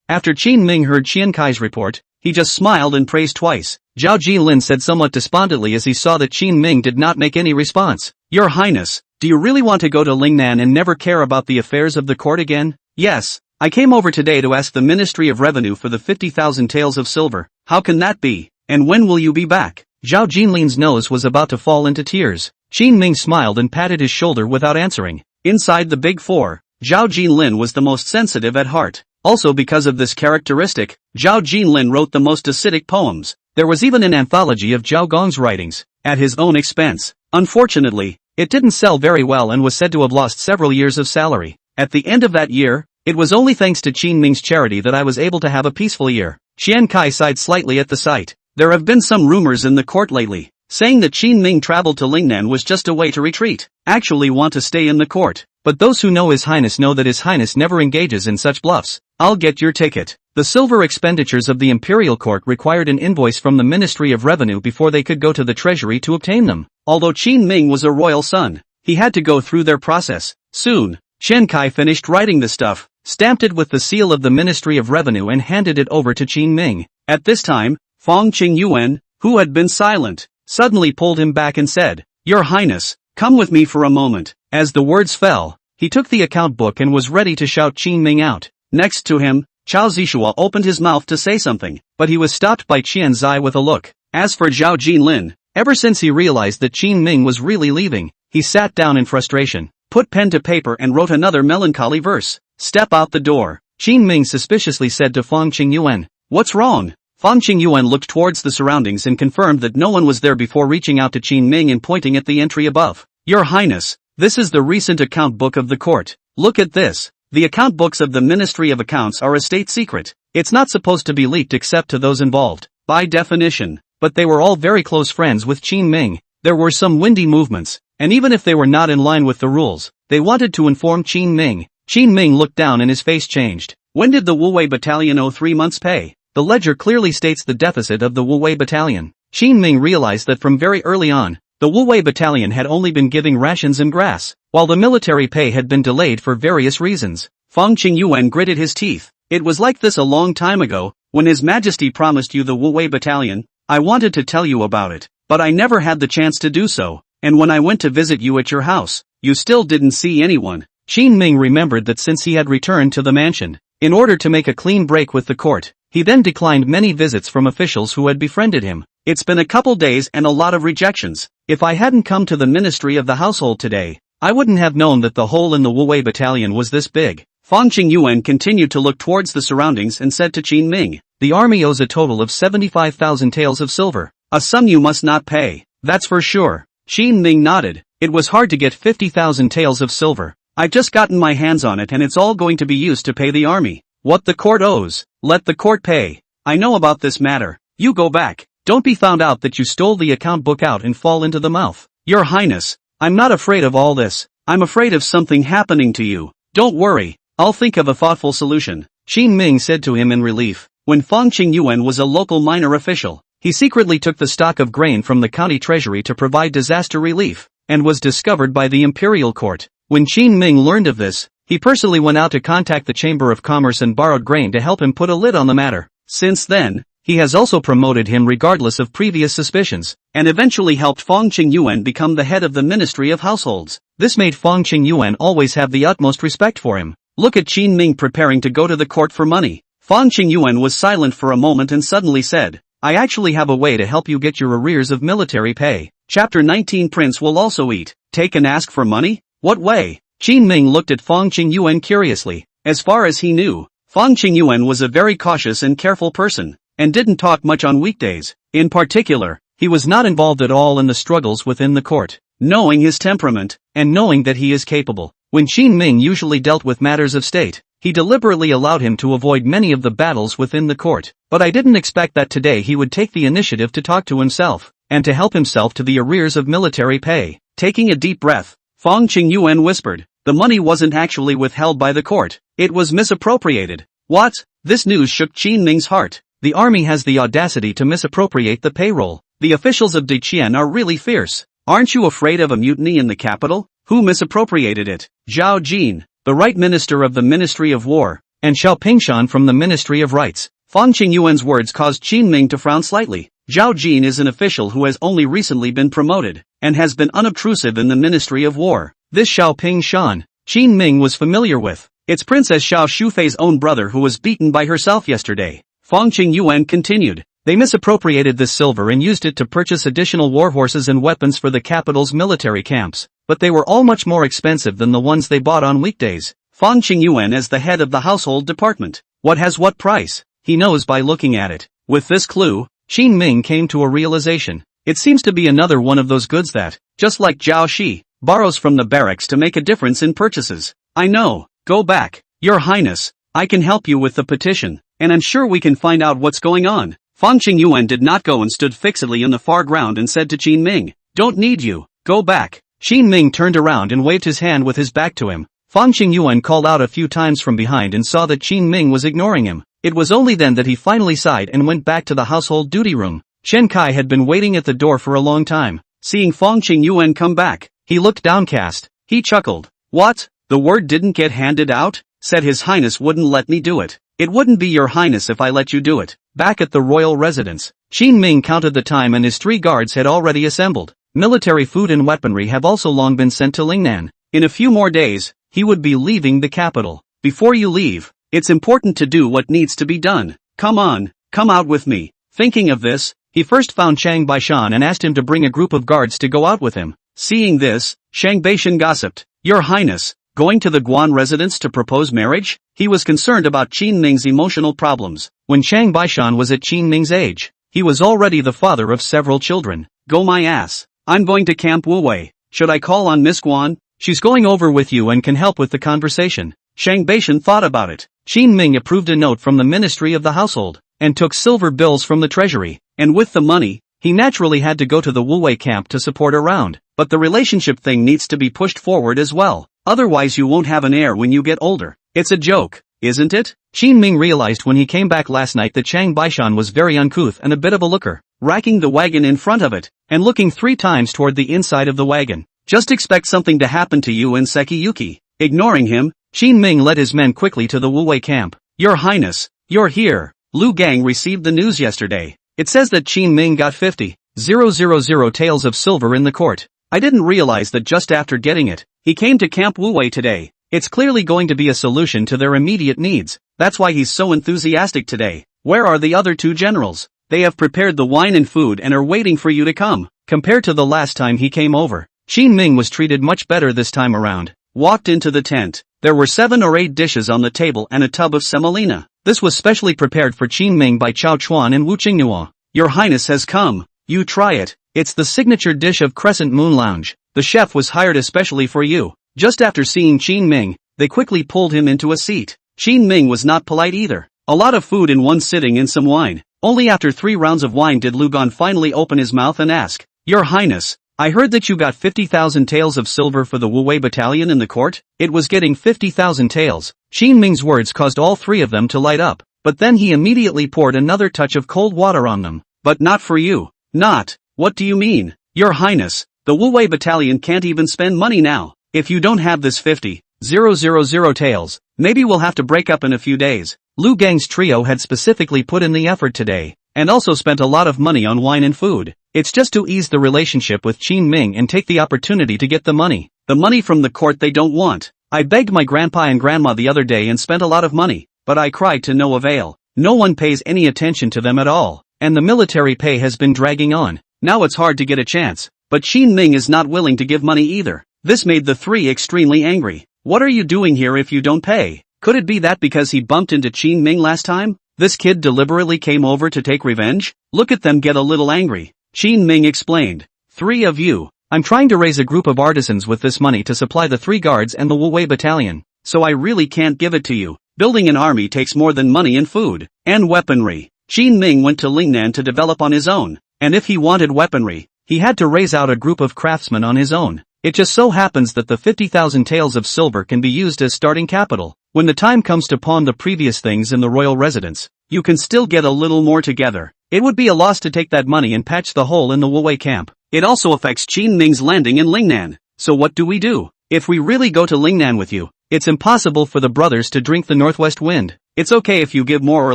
After Qin Ming heard Qian Kai's report, he just smiled and praised twice. Zhao Jinlin said somewhat despondently as he saw that Qin Ming did not make any response. Your Highness, do you really want to go to Lingnan and never care about the affairs of the court again? Yes. I came over today to ask the Ministry of Revenue for the 50,000 taels of silver. How can that be? And when will you be back? Zhao Jinlin's nose was about to fall into tears. Qin Ming smiled and patted his shoulder without answering. Inside the Big Four, Zhao Jinlin was the most sensitive at heart. Also because of this characteristic, Zhao Jinlin wrote the most acidic poems. There was even an anthology of Zhao Gong's writings, at his own expense. Unfortunately, it didn't sell very well and was said to have lost several years of salary. At the end of that year, it was only thanks to Qin Ming's charity that I was able to have a peaceful year. Qian Kai sighed slightly at the sight. There have been some rumors in the court lately, saying that Qin Ming traveled to Lingnan was just a way to retreat. Actually want to stay in the court. But those who know His Highness know that His Highness never engages in such bluffs. I'll get your ticket. The silver expenditures of the Imperial Court required an invoice from the Ministry of Revenue before they could go to the treasury to obtain them. Although Qin Ming was a royal son, he had to go through their process. Soon, Qian Kai finished writing the stuff, stamped it with the seal of the Ministry of Revenue and handed it over to Qin Ming. At this time, Feng Qingyuan, who had been silent, suddenly pulled him back and said, Your Highness, come with me for a moment. As the words fell, he took the account book and was ready to shout Qin Ming out. Next to him, Chao Zishuo opened his mouth to say something, but he was stopped by Qian Zai with a look. As for Zhao Jinlin, ever since he realized that Qin Ming was really leaving, he sat down in frustration, put pen to paper and wrote another melancholy verse. Step out the door. Qin Ming suspiciously said to Feng Qingyuan. What's wrong? Feng Qingyuan looked towards the surroundings and confirmed that no one was there before reaching out to Qin Ming and pointing at the entry above. Your Highness, this is the recent account book of the court. Look at this. The account books of the Ministry of Accounts are a state secret. It's not supposed to be leaked except to those involved. by definition. But they were all very close friends with Qin Ming. There were some windy movements, and even if they were not in line with the rules, they wanted to inform Qin Ming. Qin Ming looked down and his face changed. When did the Wuwei Battalion owe 3 months' pay? The ledger clearly states the deficit of the Wuwei Battalion. Qin Ming realized that from very early on, the Wuwei Battalion had only been giving rations and grass, while the military pay had been delayed for various reasons. Feng Qingyuan gritted his teeth. It was like this a long time ago, when His Majesty promised you the Wuwei Battalion. I wanted to tell you about it, but I never had the chance to do so, and when I went to visit you at your house, you still didn't see anyone. Qin Ming remembered that since he had returned to the mansion, in order to make a clean break with the court, he then declined many visits from officials who had befriended him. It's been a couple days and a lot of rejections. If I hadn't come to the Ministry of the Household today, I wouldn't have known that the hole in the Wuwei Battalion was this big. Feng Qingyuan continued to look towards the surroundings and said to Qin Ming, the army owes a total of 75,000 taels of silver, a sum you must not pay, that's for sure. Qin Ming nodded. It was hard to get 50,000 taels of silver. I've just gotten my hands on it and it's all going to be used to pay the army. What the court owes, let the court pay. I know about this matter. You go back. Don't be found out that you stole the account book out and fall into the mouth. Your Highness, I'm not afraid of all this. I'm afraid of something happening to you. Don't worry, I'll think of a thoughtful solution, Qin Ming said to him in relief. When Feng Qingyuan was a local minor official, he secretly took the stock of grain from the county treasury to provide disaster relief, and was discovered by the Imperial court. When Qin Ming learned of this, he personally went out to contact the Chamber of Commerce and borrowed grain to help him put a lid on the matter. Since then, he has also promoted him regardless of previous suspicions, and eventually helped Feng Qingyuan become the head of the Ministry of Households. This made Feng Qingyuan always have the utmost respect for him. Look at Qin Ming preparing to go to the court for money. Feng Qingyuan was silent for a moment and suddenly said, I actually have a way to help you get your arrears of military pay. Chapter 19 Prince will also eat, take and ask for money? What way? Qin Ming looked at Feng Qingyuan curiously. As far as he knew, Feng Qingyuan was a very cautious and careful person, and didn't talk much on weekdays. In particular, he was not involved at all in the struggles within the court. Knowing his temperament, and knowing that he is capable, when Qin Ming usually dealt with matters of state, he deliberately allowed him to avoid many of the battles within the court. But I didn't expect that today he would take the initiative to talk to himself, and to help himself to the arrears of military pay. Taking a deep breath, Feng Qingyuan whispered, the money wasn't actually withheld by the court, it was misappropriated. What? This news shook Qin Ming's heart. The army has the audacity to misappropriate the payroll. The officials of Daqin are really fierce. Aren't you afraid of a mutiny in the capital? Who misappropriated it? Zhao Jin, the right minister of the Ministry of War, and Xiao Pingshan from the Ministry of Rights. Feng Qingyuan's words caused Qin Ming to frown slightly. Zhao Jin is an official who has only recently been promoted, and has been unobtrusive in the Ministry of War. This Xiao Pingshan, Qin Ming was familiar with. It's Princess Xiao Shufei's own brother who was beaten by herself yesterday. Feng Qingyuan continued. They misappropriated this silver and used it to purchase additional war horses and weapons for the capital's military camps, but they were all much more expensive than the ones they bought on weekdays. Feng Qingyuan as the head of the household department. What has what price? He knows by looking at it. With this clue, Qin Ming came to a realization. It seems to be another one of those goods that, just like Zhao Shi, borrows from the barracks to make a difference in purchases. I know. Go back. Your Highness, I can help you with the petition, and I'm sure we can find out what's going on. Feng Qingyuan did not go and stood fixedly in the far ground and said to Qin Ming, don't need you, go back. Qin Ming turned around and waved his hand with his back to him. Feng Qingyuan called out a few times from behind and saw that Qin Ming was ignoring him. It was only then that he finally sighed and went back to the household duty room. Chen Kai had been waiting at the door for a long time. Seeing Feng Qingyuan come back, he looked downcast. He chuckled. What? The word didn't get handed out? Said His Highness wouldn't let me do it. It wouldn't be Your Highness if I let you do it. Back at the royal residence, Qin Ming counted the time and his 3 guards had already assembled. Military food and weaponry have also long been sent to Lingnan. In a few more days, he would be leaving the capital. Before you leave, it's important to do what needs to be done. Come on, come out with me. Thinking of this, he first found Shang Baishan and asked him to bring a group of guards to go out with him. Seeing this, Shang Baishan gossiped. Your Highness, going to the Guan residence to propose marriage? He was concerned about Qin Ming's emotional problems. When Shang Baishan was at Qin Ming's age, he was already the father of several children. Go my ass. I'm going to Camp Wuwei. Should I call on Miss Guan? She's going over with you and can help with the conversation. Shang Baishan thought about it. Qin Ming approved a note from the Ministry of the Household. and took silver bills from the treasury, and with the money, he naturally had to go to the Wuwei camp to support around. But the relationship thing needs to be pushed forward as well, otherwise you won't have an heir when you get older. It's a joke, isn't it? Qin Ming realized when he came back last night that Chang Baishan was very uncouth and a bit of a looker, racking the wagon in front of it, and looking 3 times toward the inside of the wagon. Just expect something to happen to you and Sekiyuki. Ignoring him, Qin Ming led his men quickly to the Wuwei camp. Your Highness, you're here. Lu Gang received the news yesterday. It says that Qin Ming got 50,000 taels of silver in the court. I didn't realize that just after getting it, he came to Camp Wuwei today. It's clearly going to be a solution to their immediate needs. That's why he's so enthusiastic today. Where are the other 2 generals? They have prepared the wine and food and are waiting for you to come. Compared to the last time he came over, Qin Ming was treated much better this time around. Walked into the tent. There were 7 or 8 dishes on the table and a tub of semolina. This was specially prepared for Qin Ming by Chao Chuan and Wu Qinghua. Your Highness has come. You try it. It's the signature dish of Crescent Moon Lounge. The chef was hired especially for you. Just after seeing Qin Ming, they quickly pulled him into a seat. Qin Ming was not polite either. A lot of food in one sitting and some wine. Only after 3 rounds of wine did Lu Gan finally open his mouth and ask, Your Highness, I heard that you got 50,000 taels of silver for the Wuwei battalion in the court. It was getting 50,000 taels. Qin Ming's words caused all 3 of them to light up, but then he immediately poured another touch of cold water on them. But not for you. Not. What do you mean? Your Highness, the Wuwei battalion can't even spend money now. If you don't have this 50,000 taels, maybe we'll have to break up in a few days. Lu Gang's trio had specifically put in the effort today, and also spent a lot of money on wine and food. It's just to ease the relationship with Qin Ming and take the opportunity to get the money. The money from the court they don't want. I begged my grandpa and grandma the other day and spent a lot of money, but I cried to no avail. No one pays any attention to them at all, and the military pay has been dragging on. Now it's hard to get a chance, but Qin Ming is not willing to give money either. This made the 3 extremely angry. What are you doing here if you don't pay? Could it be that because he bumped into Qin Ming last time, this kid deliberately came over to take revenge? Look at them get a little angry. Qin Ming explained. 3 of you. I'm trying to raise a group of artisans with this money to supply the 3 guards and the Wuwei battalion, so I really can't give it to you. Building an army takes more than money and food, and weaponry. Qin Ming went to Lingnan to develop on his own, and if he wanted weaponry, he had to raise out a group of craftsmen on his own. It just so happens that the 50,000 taels of silver can be used as starting capital. When the time comes to pawn the previous things in the royal residence, you can still get a little more together. It would be a loss to take that money and patch the hole in the Wuwei camp. It also affects Qin Ming's landing in Lingnan. So what do we do? If we really go to Lingnan with you, it's impossible for the brothers to drink the northwest wind. It's okay if you give more or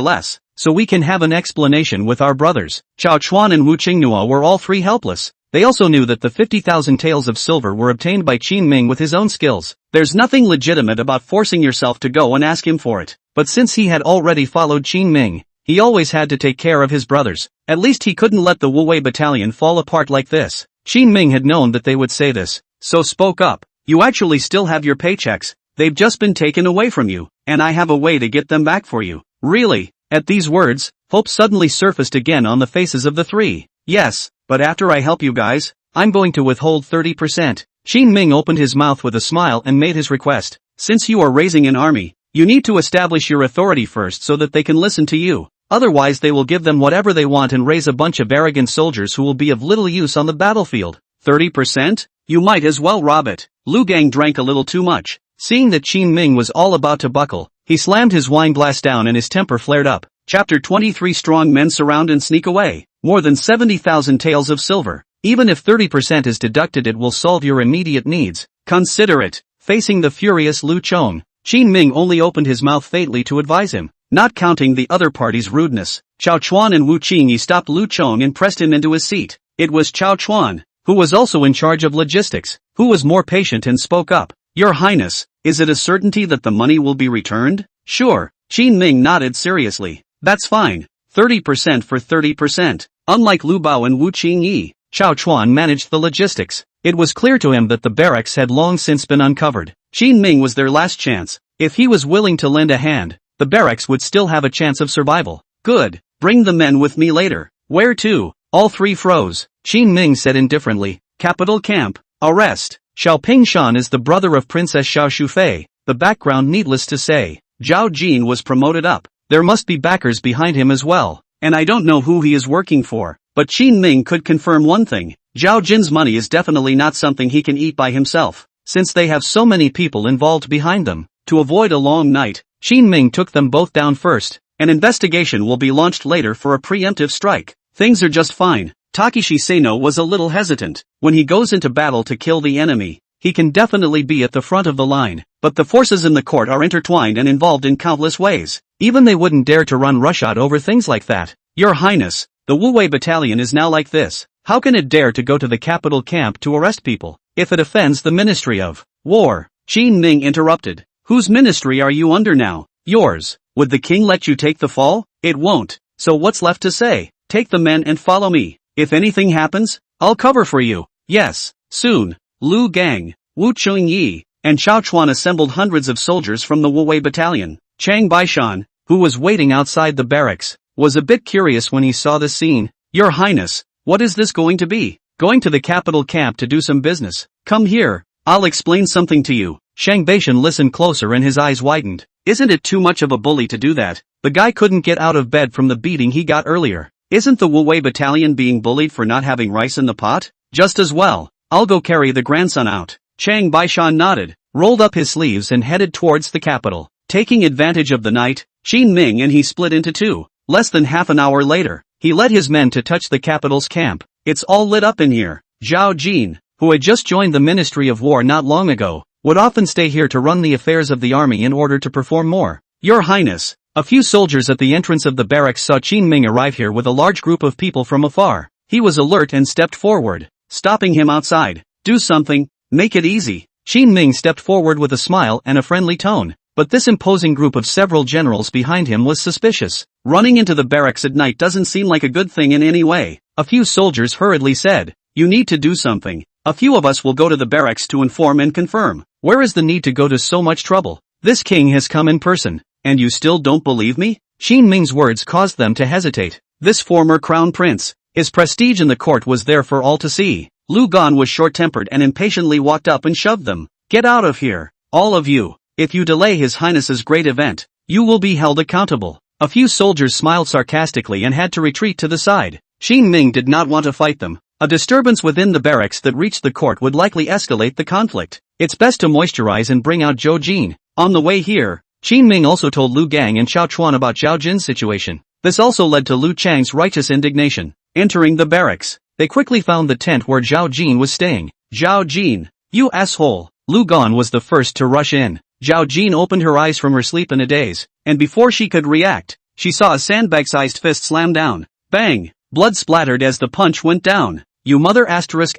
less, so we can have an explanation with our brothers. Chao Chuan and Wu Qinghua were all 3 helpless. They also knew that the 50,000 taels of silver were obtained by Qin Ming with his own skills. There's nothing legitimate about forcing yourself to go and ask him for it. But since he had already followed Qin Ming, he always had to take care of his brothers. At least he couldn't let the Wuwei battalion fall apart like this. Qin Ming had known that they would say this, so spoke up. You actually still have your paychecks. They've just been taken away from you, and I have a way to get them back for you. Really? At these words, hope suddenly surfaced again on the faces of the 3. Yes, but after I help you guys, I'm going to withhold 30%. Qin Ming opened his mouth with a smile and made his request. Since you are raising an army, you need to establish your authority first so that they can listen to you. Otherwise they will give them whatever they want and raise a bunch of arrogant soldiers who will be of little use on the battlefield. 30%? You might as well rob it. Lu Gang drank a little too much. Seeing that Qin Ming was all about to buckle, he slammed his wine glass down and his temper flared up. Chapter 23 Strong men surround and sneak away. More than 70,000 taels of silver. Even if 30% is deducted, it will solve your immediate needs. Consider it. Facing the furious Lu Chong, Qin Ming only opened his mouth faintly to advise him, not counting the other party's rudeness. Chao Chuan and Wu Qingyi stopped Lu Chong and pressed him into his seat. It was Chao Chuan, who was also in charge of logistics, who was more patient and spoke up. Your Highness, is it a certainty that the money will be returned? Sure. Qin Ming nodded seriously. That's fine. 30% for 30%. Unlike Lu Bao and Wu Qingyi, Chao Chuan managed the logistics. It was clear to him that the barracks had long since been uncovered. Qin Ming was their last chance. If he was willing to lend a hand, the barracks would still have a chance of survival. Good. Bring the men with me later. Where to? All 3 froze. Qin Ming said indifferently. Capital camp. Arrest. Xiao Pingshan is the brother of Princess Xiao Shufei. The background needless to say. Zhao Jin was promoted up. there must be backers behind him as well, and I don't know who he is working for, but Qin Ming could confirm one thing, Zhao Jin's money is definitely not something he can eat by himself, since they have so many people involved behind them. To avoid a long night, Qin Ming took them both down first. An investigation will be launched later for a preemptive strike. Things are just fine. Takeshi Sano was a little hesitant. When he goes into battle to kill the enemy, he can definitely be at the front of the line, but the forces in the court are intertwined and involved in countless ways. Even they wouldn't dare to run roughshod over things like that. Your Highness, the Wu Wei battalion is now like this. How can it dare to go to the capital camp to arrest people, if it offends the Ministry of War? Qin Ming interrupted. Whose ministry are you under now? Yours. Would the king let you take the fall? It won't. So what's left to say? Take the men and follow me. If anything happens, I'll cover for you. Yes. Soon, Lu Gang, Wu Chunyi, and Chao Chuan assembled hundreds of soldiers from the Wu Wei battalion. Chang Baishan, who was waiting outside the barracks, was a bit curious when he saw this scene. Your Highness, what is this going to be? Going to the capital camp to do some business. Come here, I'll explain something to you. Chang Baishan listened closer and his eyes widened. Isn't it too much of a bully to do that? The guy couldn't get out of bed from the beating he got earlier. Isn't the Wu Wei battalion being bullied for not having rice in the pot? Just as well. I'll go carry the grandson out. Chang Baishan nodded, rolled up his sleeves and headed towards the capital. Taking advantage of the night, Qin Ming and he split into two. Less than half an hour later, he led his men to touch the capital's camp. It's all lit up in here. Zhao Jin, who had just joined the Ministry of War not long ago, would often stay here to run the affairs of the army in order to perform more. Your Highness, a few soldiers at the entrance of the barracks saw Qin Ming arrive here with a large group of people from afar. He was alert and stepped forward, stopping him outside. Do something, make it easy. Qin Ming stepped forward with a smile and a friendly tone, but this imposing group of several generals behind him was suspicious. Running into the barracks at night doesn't seem like a good thing in any way. A few soldiers hurriedly said, you need to do something. A few of us will go to the barracks to inform and confirm. Where is the need to go to so much trouble? This king has come in person, and you still don't believe me? Qin Ming's words caused them to hesitate. This former crown prince, his prestige in the court was there for all to see. Lu Gan was short-tempered and impatiently walked up and shoved them. Get out of here, all of you. If you delay His Highness's great event, you will be held accountable. A few soldiers smiled sarcastically and had to retreat to the side. Qin Ming did not want to fight them. A disturbance within the barracks that reached the court would likely escalate the conflict. It's best to moisturize and bring out Zhou Jin. On the way here, Qin Ming also told Lu Gang and Chao Chuan about Zhao Jin's situation. This also led to Lu Chang's righteous indignation. Entering the barracks, they quickly found the tent where Zhao Jin was staying. Zhao Jin, you asshole! Lu Gan was the first to rush in. Zhao Jin opened her eyes from her sleep in a daze, and before she could react, she saw a sandbag-sized fist slam down. Bang! Blood splattered as the punch went down. You mother asterisk.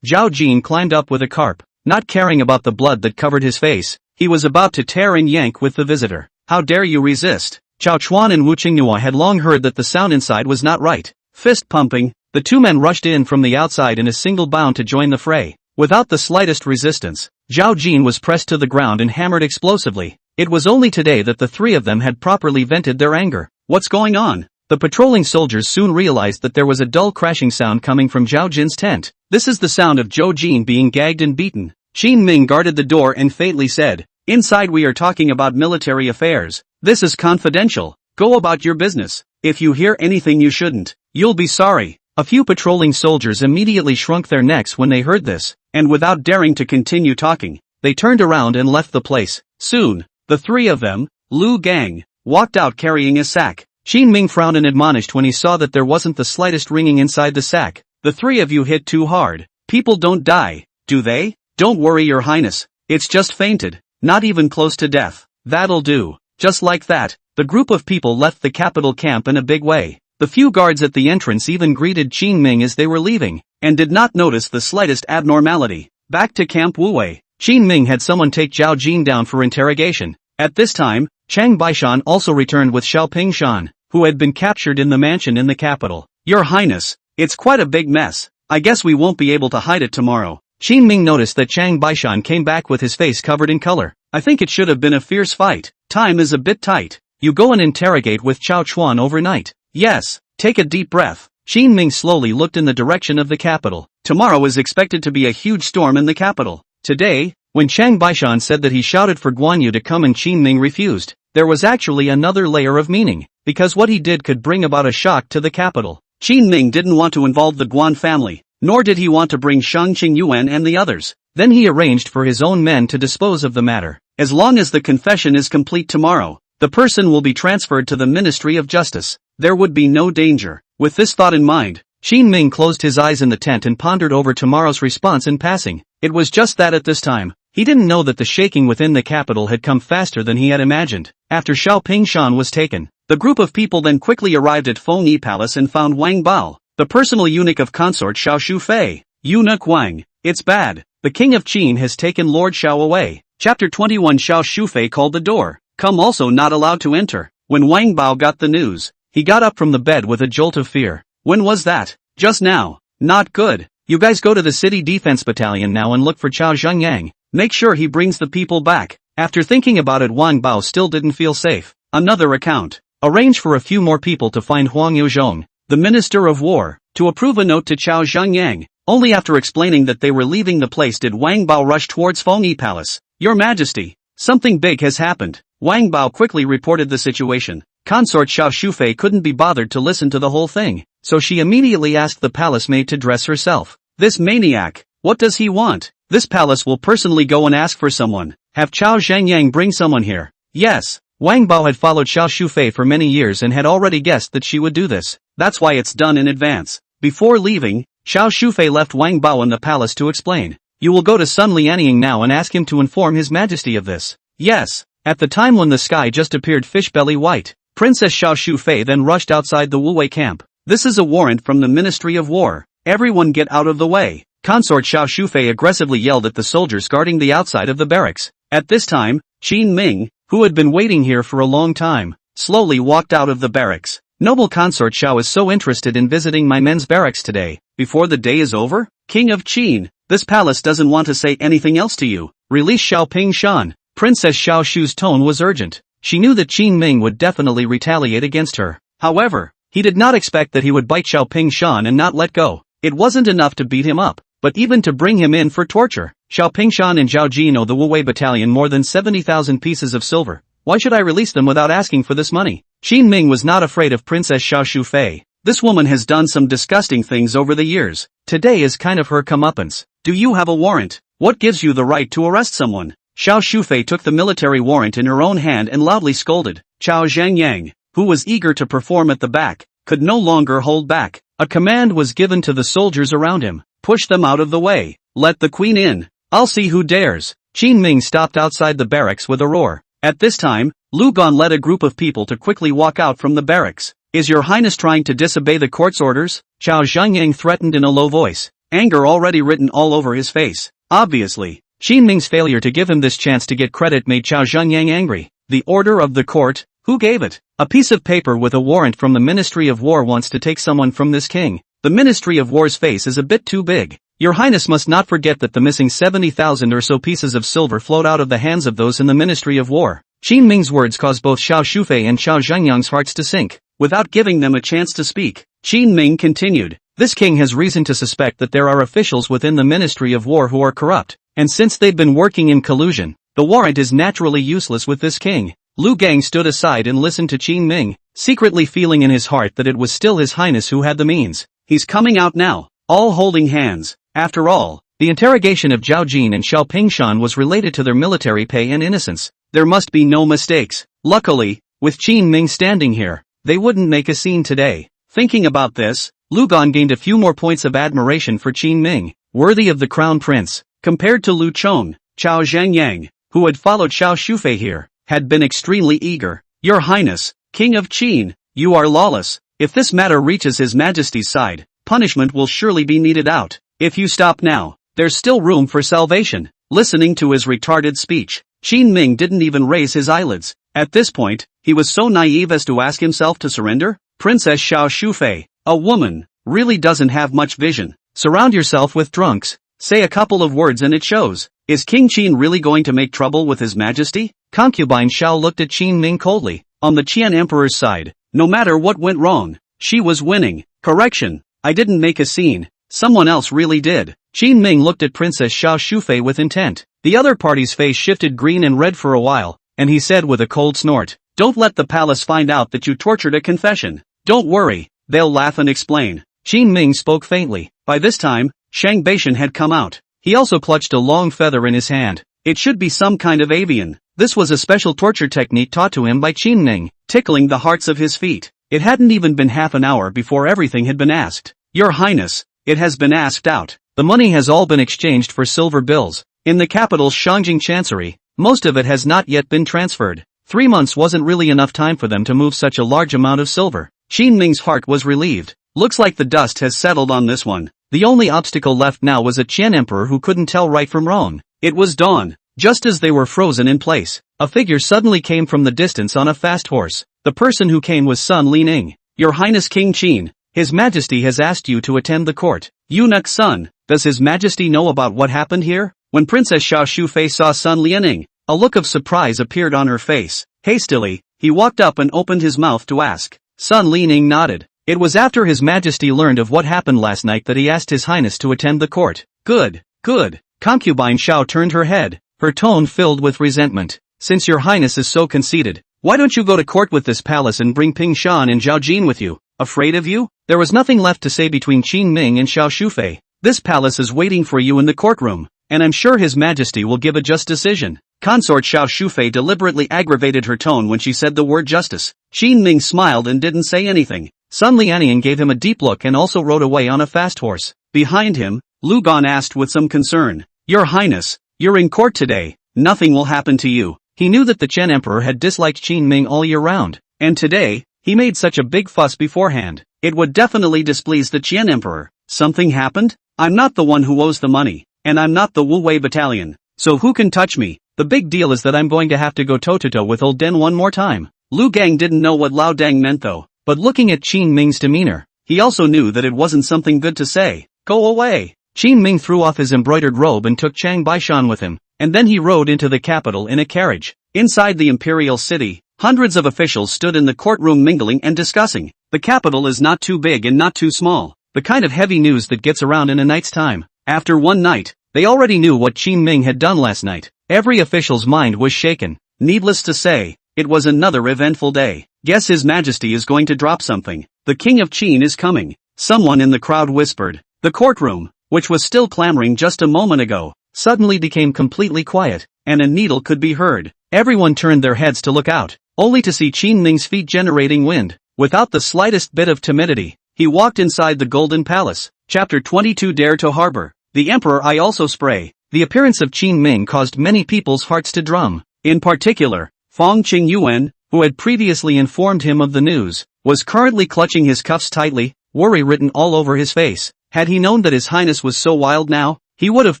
Zhao Jin climbed up with a carp, not caring about the blood that covered his face. He was about to tear and yank with the visitor. How dare you resist? Chao Chuan and Wu Qinghua had long heard that the sound inside was not right. Fist pumping, the two men rushed in from the outside in a single bound to join the fray. Without the slightest resistance, Zhao Jin was pressed to the ground and hammered explosively. It was only today that the three of them had properly vented their anger. What's going on? The patrolling soldiers soon realized that there was a dull crashing sound coming from Zhao Jin's tent. This is the sound of Zhou Jin being gagged and beaten. Qin Ming guarded the door and faintly said, inside we are talking about military affairs. This is confidential. Go about your business. If you hear anything you shouldn't, you'll be sorry. A few patrolling soldiers immediately shrunk their necks when they heard this, and without daring to continue talking, they turned around and left the place. Soon, the three of them, Lu Gang, walked out carrying a sack. Qin Ming frowned and admonished when he saw that there wasn't the slightest ringing inside the sack. The three of you hit too hard. People don't die, do they? Don't worry, Your Highness. It's just fainted. Not even close to death. That'll do. Just like that, the group of people left the capital camp in a big way. The few guards at the entrance even greeted Qin Ming as they were leaving, and did not notice the slightest abnormality. Back to Camp Wuwei, Qin Ming had someone take Zhao Jin down for interrogation. At this time, Chang Baishan also returned with Xiaoping Shan, who had been captured in the mansion in the capital. Your Highness, it's quite a big mess. I guess we won't be able to hide it tomorrow. Qin Ming noticed that Chang Baishan came back with his face covered in color. I think it should have been a fierce fight. Time is a bit tight. You go and interrogate with Chao Chuan overnight. Yes, take a deep breath. Qin Ming slowly looked in the direction of the capital. Tomorrow is expected to be a huge storm in the capital. Today, when Chang Baishan said that he shouted for Guan Yu to come and Qin Ming refused, there was actually another layer of meaning, because what he did could bring about a shock to the capital. Qin Ming didn't want to involve the Guan family, nor did he want to bring Shang Qingyuan and the others. Then he arranged for his own men to dispose of the matter. As long as the confession is complete tomorrow, the person will be transferred to the Ministry of Justice. There would be no danger. With this thought in mind, Qin Ming closed his eyes in the tent and pondered over tomorrow's response in passing. It was just that at this time, he didn't know that the shaking within the capital had come faster than he had imagined. After Xiao Pingshan was taken, the group of people then quickly arrived at Fengyi Palace and found Wang Bao, the personal eunuch of consort Xiao Shufei. Eunuch Wang, it's bad. The king of Qin has taken Lord Xiao away. Chapter 21. Xiao Shufei called the door. Come, also not allowed to enter. When Wang Bao got the news, he got up from the bed with a jolt of fear. When was that? Just now. Not good. You guys go to the city defense battalion now and look for Chao Zhengyang. Make sure he brings the people back. After thinking about it, Wang Bao still didn't feel safe. Another account. Arrange for a few more people to find Huang Yuzhong, the Minister of War, to approve a note to Chao Zhengyang. Only after explaining that they were leaving the place did Wang Bao rush towards Fengyi Palace. Your Majesty, something big has happened. Wang Bao quickly reported the situation. Consort Xiao Shufei couldn't be bothered to listen to the whole thing, so she immediately asked the palace maid to dress herself. This maniac, what does he want? This palace will personally go and ask for someone. Have Chao Zhengyang bring someone here. Yes. Wang Bao had followed Xiao Shufei for many years and had already guessed that she would do this. That's why it's done in advance. Before leaving, Xiao Shufei left Wang Bao in the palace to explain. You will go to Sun Lianying now and ask him to inform His Majesty of this. Yes. At the time when the sky just appeared fish-belly white, Princess Xiao Shufei then rushed outside the Wuwei camp. This is a warrant from the Ministry of War. Everyone get out of the way. Consort Xiao Shufei aggressively yelled at the soldiers guarding the outside of the barracks. At this time, Qin Ming, who had been waiting here for a long time, slowly walked out of the barracks. Noble Consort Xiao is so interested in visiting my men's barracks today. Before the day is over? King of Qin, this palace doesn't want to say anything else to you. Release Xiao Pingshan. Princess Xiao Shu's tone was urgent. She knew that Qin Ming would definitely retaliate against her. However, he did not expect that he would bite Xiao Pingshan and not let go. It wasn't enough to beat him up, but even to bring him in for torture. Xiao Pingshan and Zhao Jin owe the Wuwei battalion more than 70,000 pieces of silver. Why should I release them without asking for this money? Qin Ming was not afraid of Princess Xiao Shufei. This woman has done some disgusting things over the years. Today is kind of her comeuppance. Do you have a warrant? What gives you the right to arrest someone? Xiao Shufei took the military warrant in her own hand and loudly scolded. Chao Zhengyang, who was eager to perform at the back, could no longer hold back. A command was given to the soldiers around him. Push them out of the way. Let the queen in. I'll see who dares. Qin Ming stopped outside the barracks with a roar. At this time, Lu Gan led a group of people to quickly walk out from the barracks. Is your highness trying to disobey the court's orders? Chao Zhengyang threatened in a low voice, anger already written all over his face. Obviously, Qin Ming's failure to give him this chance to get credit made Chao Zhengyang angry. The order of the court? Who gave it? A piece of paper with a warrant from the Ministry of War wants to take someone from this king. The Ministry of War's face is a bit too big. Your highness must not forget that the missing 70,000 or so pieces of silver flowed out of the hands of those in the Ministry of War. Qin Ming's words caused both Xiao Shufei and Chao Zhengyang's hearts to sink. Without giving them a chance to speak, Qin Ming continued. This king has reason to suspect that there are officials within the Ministry of War who are corrupt, and since they've been working in collusion, the warrant is naturally useless with this king. Lu Gang stood aside and listened to Qin Ming, secretly feeling in his heart that it was still his highness who had the means. He's coming out now, all holding hands. After all, the interrogation of Zhao Jin and Xiao Pingshan was related to their military pay and innocence. There must be no mistakes. Luckily, with Qin Ming standing here, they wouldn't make a scene today. Thinking about this, Lu Gan gained a few more points of admiration for Qin Ming, worthy of the crown prince. Compared to Lu Chong, Chao Zhengyang, who had followed Xiao Shufei here, had been extremely eager. Your highness, king of Qin, you are lawless. If this matter reaches His Majesty's side, punishment will surely be meted out. If you stop now, there's still room for salvation. Listening to his retarded speech, Qin Ming didn't even raise his eyelids. At this point, he was so naive as to ask himself to surrender? Princess Xiao Shufei, a woman, really doesn't have much vision. Surround yourself with drunks. Say a couple of words and it shows. Is King Qin really going to make trouble with His Majesty? Concubine Xiao looked at Qin Ming coldly. On the Qian Emperor's side, no matter what went wrong, she was winning. Correction, I didn't make a scene. Someone else really did. Qin Ming looked at Princess Xiao Shufei with intent. The other party's face shifted green and red for a while, and he said with a cold snort, "Don't let the palace find out that you tortured a confession. Don't worry, they'll laugh and explain." Qin Ming spoke faintly. By this time, Shang Beishan had come out. He also clutched a long feather in his hand. It should be some kind of avian. This was a special torture technique taught to him by Qin Ming, tickling the hearts of his feet. It hadn't even been half an hour before everything had been asked. "Your Highness, it has been asked out. The money has all been exchanged for silver bills. In the capital's Shangjing Chancery, most of it has not yet been transferred. 3 months wasn't really enough time for them to move such a large amount of silver." Qin Ming's heart was relieved. Looks like the dust has settled on this one. The only obstacle left now was a Qian emperor who couldn't tell right from wrong. It was dawn. Just as they were frozen in place, a figure suddenly came from the distance on a fast horse. The person who came was Sun Lining. "Your Highness King Qin, His Majesty has asked you to attend the court." Eunuch Sun, does His Majesty know about what happened here? When Princess Xiao Shufei saw Sun Lining, a look of surprise appeared on her face. Hastily, he walked up and opened his mouth to ask. Sun Lining nodded. It was after His Majesty learned of what happened last night that he asked His Highness to attend the court. Good, good. Concubine Xiao turned her head, her tone filled with resentment. "Since your Highness is so conceited, why don't you go to court with this palace and bring Ping Shan and Zhao Jin with you? Afraid of you?" There was nothing left to say between Qin Ming and Xiao Shufei. "This palace is waiting for you in the courtroom, and I'm sure His Majesty will give a just decision." Consort Xiao Shufei deliberately aggravated her tone when she said the word justice. Qin Ming smiled and didn't say anything. Sun Lianian gave him a deep look and also rode away on a fast horse. Behind him, Lu Gan asked with some concern, "Your Highness, you're in court today. Nothing will happen to you." He knew that the Chen Emperor had disliked Qin Ming all year round, and today, he made such a big fuss beforehand. It would definitely displease the Qian Emperor. "Something happened? I'm not the one who owes the money, and I'm not the Wu Wei battalion, so who can touch me? The big deal is that I'm going to have to go toe-to-toe with old Den one more time." Lu Gang didn't know what Lao Dang meant though, but looking at Qin Ming's demeanor, he also knew that it wasn't something good to say. "Go away." Qin Ming threw off his embroidered robe and took Chang Baishan with him, and then he rode into the capital in a carriage. Inside the Imperial city, hundreds of officials stood in the courtroom mingling and discussing. The capital is not too big and not too small, the kind of heavy news that gets around in a night's time. After one night, they already knew what Qin Ming had done last night. Every official's mind was shaken. Needless to say, it was another eventful day. "Guess His Majesty is going to drop something. The King of Qin is coming," someone in the crowd whispered. The courtroom, which was still clamoring just a moment ago, suddenly became completely quiet, and a needle could be heard. Everyone turned their heads to look out, only to see Qin Ming's feet generating wind. Without the slightest bit of timidity, he walked inside the Golden Palace. Chapter 22 Dare to Harbor. The Emperor I also spray. The appearance of Qin Ming caused many people's hearts to drum. In particular, Fong Qing Yuan, who had previously informed him of the news, was currently clutching his cuffs tightly, worry written all over his face. Had he known that His Highness was so wild now, he would have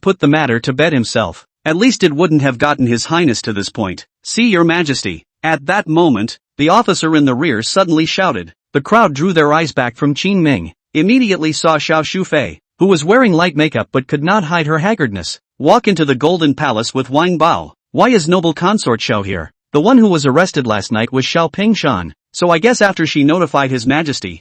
put the matter to bed himself. At least it wouldn't have gotten His Highness to this point. "See Your Majesty." At that moment, the officer in the rear suddenly shouted. The crowd drew their eyes back from Qin Ming, immediately saw Xiao Shufei, who was wearing light makeup but could not hide her haggardness, walk into the Golden Palace with Wang Bao. "Why is noble consort Xiao here? The one who was arrested last night was Xiao Pingshan, so I guess after she notified His Majesty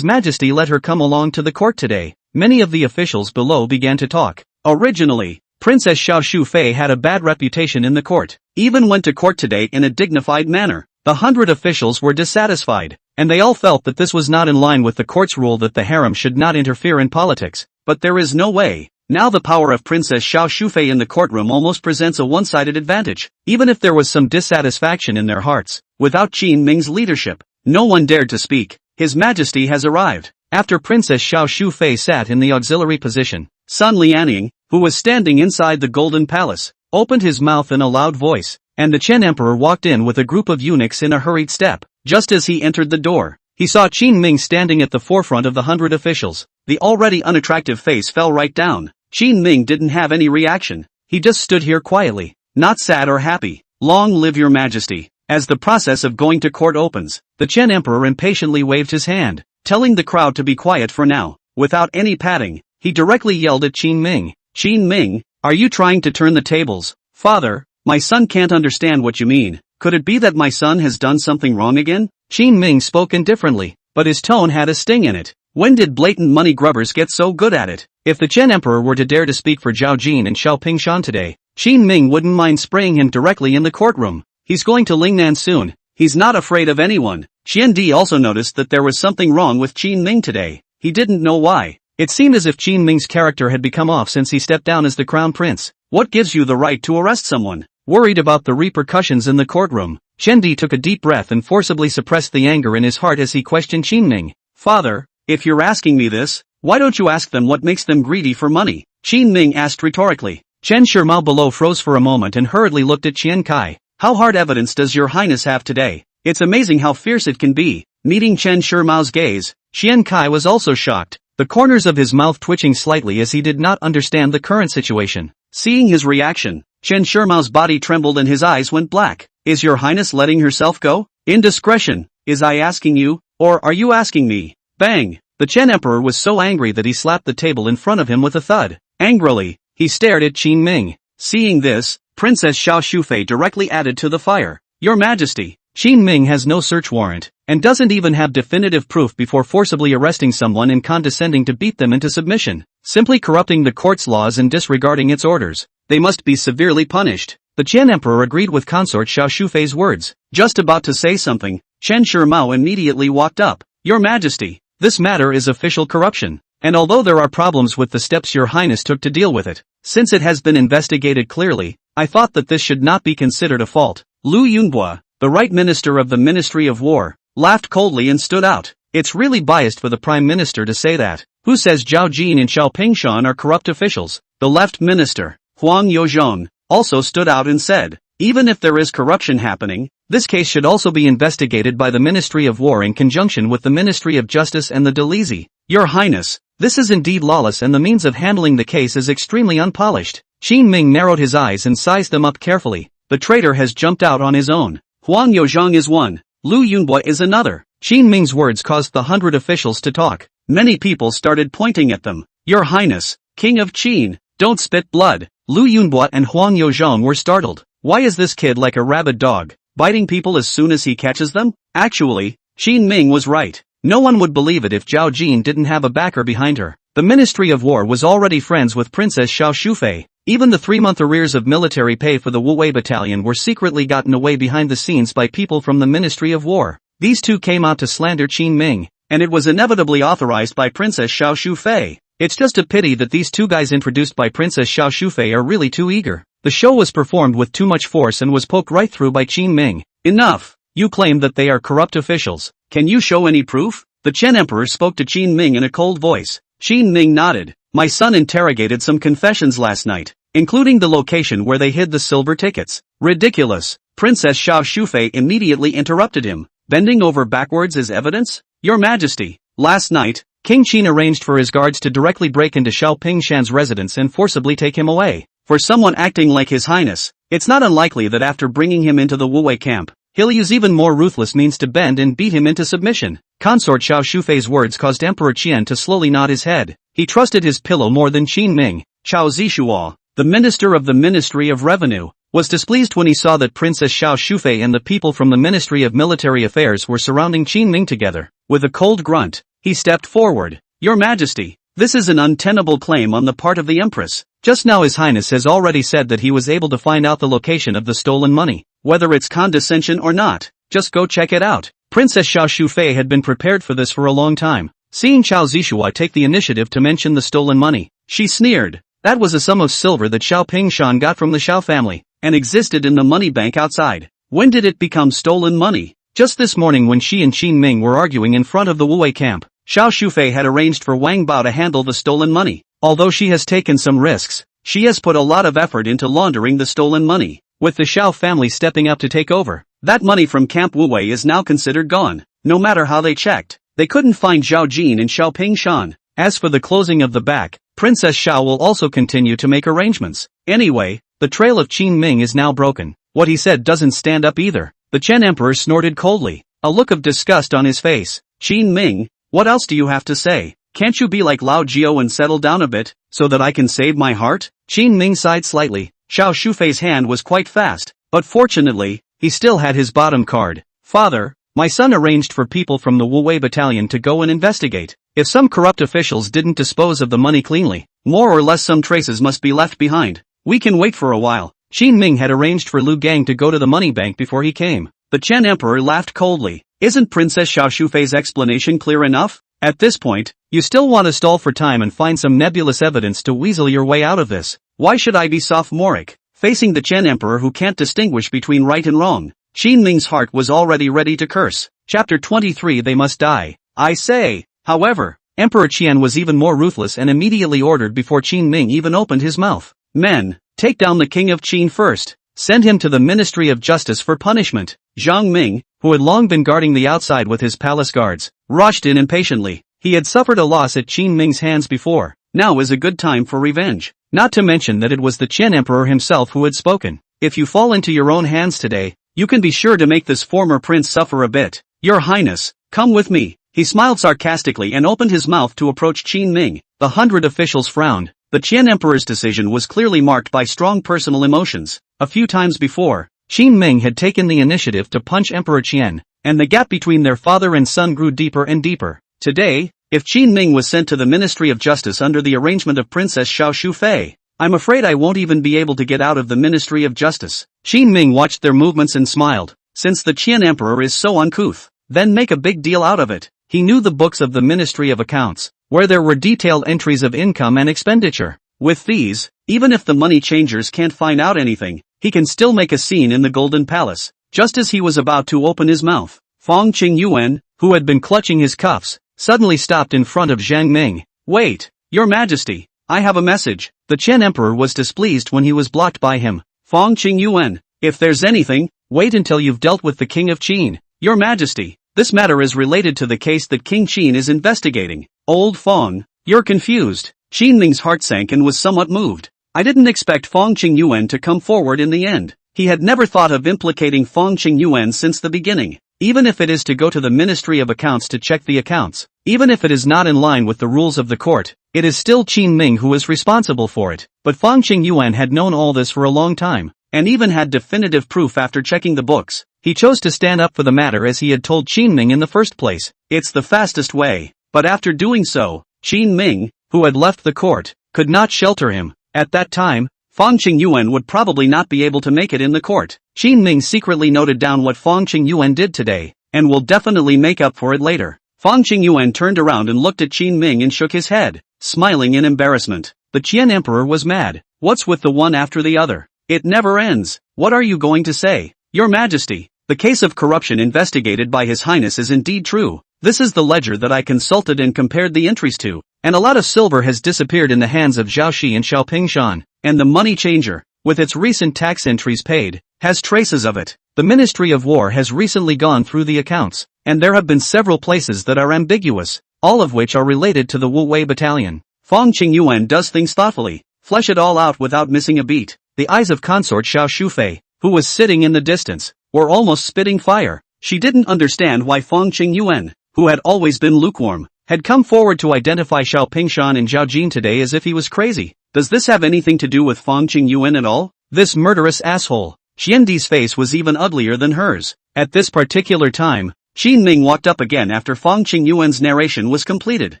let her come along to the court today." Many of the officials below began to talk. Originally, Princess Xiao Shufei had a bad reputation in the court, even went to court today in a dignified manner. The 100 officials were dissatisfied, and they all felt that this was not in line with the court's rule that the harem should not interfere in politics. But there is no way. Now the power of Princess Xiao Shufei in the courtroom almost presents a one-sided advantage. Even if there was some dissatisfaction in their hearts, without Qin Ming's leadership, no one dared to speak. His Majesty has arrived. After Princess Xiao Shufei sat in the auxiliary position, Sun Lianing, who was standing inside the Golden Palace, opened his mouth in a loud voice, and the Chen Emperor walked in with a group of eunuchs in a hurried step. Just as he entered the door, he saw Qin Ming standing at the forefront of the 100 officials. The already unattractive face fell right down. Qin Ming didn't have any reaction. He just stood here quietly, not sad or happy. "Long live Your Majesty." As the process of going to court opens, the Chen Emperor impatiently waved his hand, telling the crowd to be quiet for now. Without any padding, he directly yelled at Qin Ming. "Qin Ming, are you trying to turn the tables?" "Father, my son can't understand what you mean. Could it be that my son has done something wrong again?" Qin Ming spoke indifferently, but his tone had a sting in it. When did blatant money grubbers get so good at it? If the Chen Emperor were to dare to speak for Zhao Jin and Xiao Pingshan today, Qin Ming wouldn't mind spraying him directly in the courtroom. He's going to Lingnan soon. He's not afraid of anyone. Qian Di also noticed that there was something wrong with Qin Ming today. He didn't know why. It seemed as if Qin Ming's character had become off since he stepped down as the crown prince. What gives you the right to arrest someone? Worried about the repercussions in the courtroom, Qian Di took a deep breath and forcibly suppressed the anger in his heart as he questioned Qin Ming. Father, if you're asking me this, why don't you ask them what makes them greedy for money? Qin Ming asked rhetorically. Chen Shimao below froze for a moment and hurriedly looked at Qian Kai. How hard evidence does your highness have today? It's amazing how fierce it can be. Meeting Chen Shimao's gaze, Qian Kai was also shocked, the corners of his mouth twitching slightly as he did not understand the current situation. Seeing his reaction, Chen Shimao's body trembled and his eyes went black. Is your highness letting herself go? Indiscretion. Is I asking you, or are you asking me? Bang! The Chen Emperor was so angry that he slapped the table in front of him with a thud. Angrily, he stared at Qin Ming. Seeing this, Princess Xiao Shufei directly added to the fire. Your Majesty, Qin Ming has no search warrant, and doesn't even have definitive proof before forcibly arresting someone and condescending to beat them into submission, simply corrupting the court's laws and disregarding its orders. They must be severely punished. The Qian Emperor agreed with consort Xiao Shufei's words. Just about to say something, Chen Shimao immediately walked up. Your Majesty, this matter is official corruption, and although there are problems with the steps your highness took to deal with it, since it has been investigated clearly, I thought that this should not be considered a fault. Lu Yunhua, the right minister of the Ministry of War, laughed coldly and stood out. It's really biased for the Prime Minister to say that. Who says Zhao Jin and Xiao Pingshan are corrupt officials? The left minister, Huang Yozhong, also stood out and said, even if there is corruption happening, this case should also be investigated by the Ministry of War in conjunction with the Ministry of Justice and the Delizi. Your Highness, this is indeed lawless and the means of handling the case is extremely unpolished. Qin Ming narrowed his eyes and sized them up carefully. The traitor has jumped out on his own. Huang Yozhong is one. Lu Yunhua is another. Qin Ming's words caused the 100 officials to talk. Many people started pointing at them. Your Highness, King of Qin, don't spit blood. Lu Yunhua and Huang Yozhong were startled. Why is this kid like a rabid dog, biting people as soon as he catches them? Actually, Qin Ming was right. No one would believe it if Zhao Jin didn't have a backer behind her. The Ministry of War was already friends with Princess Xiao Shufei. Even the 3-month arrears of military pay for the Wuwei battalion were secretly gotten away behind the scenes by people from the Ministry of War. These two came out to slander Qin Ming, and it was inevitably authorized by Princess Xiao Shufei. It's just a pity that these two guys introduced by Princess Xiao Shufei are really too eager. The show was performed with too much force and was poked right through by Qin Ming. Enough! You claim that they are corrupt officials. Can you show any proof? The Chen Emperor spoke to Qin Ming in a cold voice. Qin Ming nodded. My son interrogated some confessions last night, including the location where they hid the silver tickets. Ridiculous! Princess Xiao Shufei immediately interrupted him. Bending over backwards as evidence? Your Majesty, last night, King Qin arranged for his guards to directly break into Xiao Pingshan's residence and forcibly take him away. For someone acting like His Highness, it's not unlikely that after bringing him into the Wuwei camp, he'll use even more ruthless means to bend and beat him into submission. Consort Xiao Shufei's words caused Emperor Qian to slowly nod his head. He trusted his pillow more than Qin Ming. Chao Zishuo, the minister of the Ministry of Revenue, was displeased when he saw that Princess Xiao Shufei and the people from the Ministry of Military Affairs were surrounding Qin Ming together. With a cold grunt, he stepped forward. Your Majesty, this is an untenable claim on the part of the Empress. Just now His Highness has already said that he was able to find out the location of the stolen money. Whether it's condescension or not, just go check it out. Princess Xiao Shufei had been prepared for this for a long time. Seeing Chao Zishuo take the initiative to mention the stolen money, she sneered. That was a sum of silver that Xiao Pingshan got from the Xiao family, and existed in the money bank outside. When did it become stolen money? Just this morning when she and Qin Ming were arguing in front of the Wuwei camp, Xiao Shufei had arranged for Wang Bao to handle the stolen money. Although she has taken some risks, she has put a lot of effort into laundering the stolen money. With the Xiao family stepping up to take over, that money from Camp Wuwei is now considered gone. No matter how they checked, they couldn't find Zhao Jin and Xiao Pingshan. As for the closing of the back, Princess Xiao will also continue to make arrangements. Anyway, the trail of Qin Ming is now broken. What he said doesn't stand up either. The Chen Emperor snorted coldly, a look of disgust on his face. Qin Ming, what else do you have to say? Can't you be like Lao Jiao and settle down a bit, so that I can save my heart? Qin Ming sighed slightly. Xiao Shufei's hand was quite fast, but fortunately, he still had his bottom card. Father, my son arranged for people from the Wuwei battalion to go and investigate. If some corrupt officials didn't dispose of the money cleanly, more or less some traces must be left behind. We can wait for a while. Qin Ming had arranged for Lu Gang to go to the money bank before he came. The Chen Emperor laughed coldly. Isn't Princess Xiao Shufei's explanation clear enough? At this point, you still want to stall for time and find some nebulous evidence to weasel your way out of this. Why should I be sophomoric, facing the Chen Emperor who can't distinguish between right and wrong? Qin Ming's heart was already ready to curse. Chapter 23 They must die. I say. However, Emperor Qian was even more ruthless and immediately ordered before Qin Ming even opened his mouth. Men, take down the king of Qin first. Send him to the Ministry of Justice for punishment. Zhang Ming, who had long been guarding the outside with his palace guards, rushed in impatiently. He had suffered a loss at Qin Ming's hands before. Now is a good time for revenge. Not to mention that it was the Chen Emperor himself who had spoken. If you fall into your own hands today, you can be sure to make this former prince suffer a bit. Your Highness, come with me. He smiled sarcastically and opened his mouth to approach Qin Ming. The 100 officials frowned. The Qian Emperor's decision was clearly marked by strong personal emotions. A few times before, Qin Ming had taken the initiative to punch Emperor Qian, and the gap between their father and son grew deeper and deeper. Today, if Qin Ming was sent to the Ministry of Justice under the arrangement of Princess Xiao Shufei, I'm afraid I won't even be able to get out of the Ministry of Justice. Qin Ming watched their movements and smiled. Since the Qian Emperor is so uncouth, then make a big deal out of it. He knew the books of the Ministry of Accounts, where there were detailed entries of income and expenditure. With these, even if the money changers can't find out anything, he can still make a scene in the Golden Palace. Just as he was about to open his mouth, Fong Qingyuan, who had been clutching his cuffs, suddenly stopped in front of Zhang Ming. Wait, Your Majesty, I have a message. The Chen Emperor was displeased when he was blocked by him. Fong Qingyuan, if there's anything, wait until you've dealt with the King of Qin. Your Majesty, this matter is related to the case that King Qin is investigating. Old Fong, you're confused. Qin Ming's heart sank and was somewhat moved. I didn't expect Fong Qingyuan to come forward in the end. He had never thought of implicating Fong Qingyuan since the beginning. Even if it is to go to the Ministry of Accounts to check the accounts, even if it is not in line with the rules of the court, it is still Qin Ming who is responsible for it. But Fong Qingyuan had known all this for a long time, and even had definitive proof after checking the books. He chose to stand up for the matter as he had told Qin Ming in the first place. It's the fastest way. But after doing so, Qin Ming, who had left the court, could not shelter him. At that time, Fong Qingyuan would probably not be able to make it in the court. Qin Ming secretly noted down what Fong Qingyuan did today, and will definitely make up for it later. Fong Qingyuan turned around and looked at Qin Ming and shook his head, smiling in embarrassment. The Qian Emperor was mad. What's with the one after the other? It never ends. What are you going to say? Your Majesty, the case of corruption investigated by His Highness is indeed true. This is the ledger that I consulted and compared the entries to, and a lot of silver has disappeared in the hands of Zhao Shi and Xiao Pingshan, and the money changer, with its recent tax entries paid, has traces of it. The Ministry of War has recently gone through the accounts, and there have been several places that are ambiguous, all of which are related to the Wu Wei Battalion. Fong Qingyuan does things thoughtfully, flesh it all out without missing a beat. The eyes of consort Xiao Shufei, who was sitting in the distance, were almost spitting fire. She didn't understand why Fong Qingyuan, who had always been lukewarm, had come forward to identify Xiao Pingshan and Zhao Jin today as if he was crazy. Does this have anything to do with Fong Qingyuan at all? This murderous asshole. Xiandi's face was even uglier than hers. At this particular time, Qin Ming walked up again after Fong Qingyuan's narration was completed.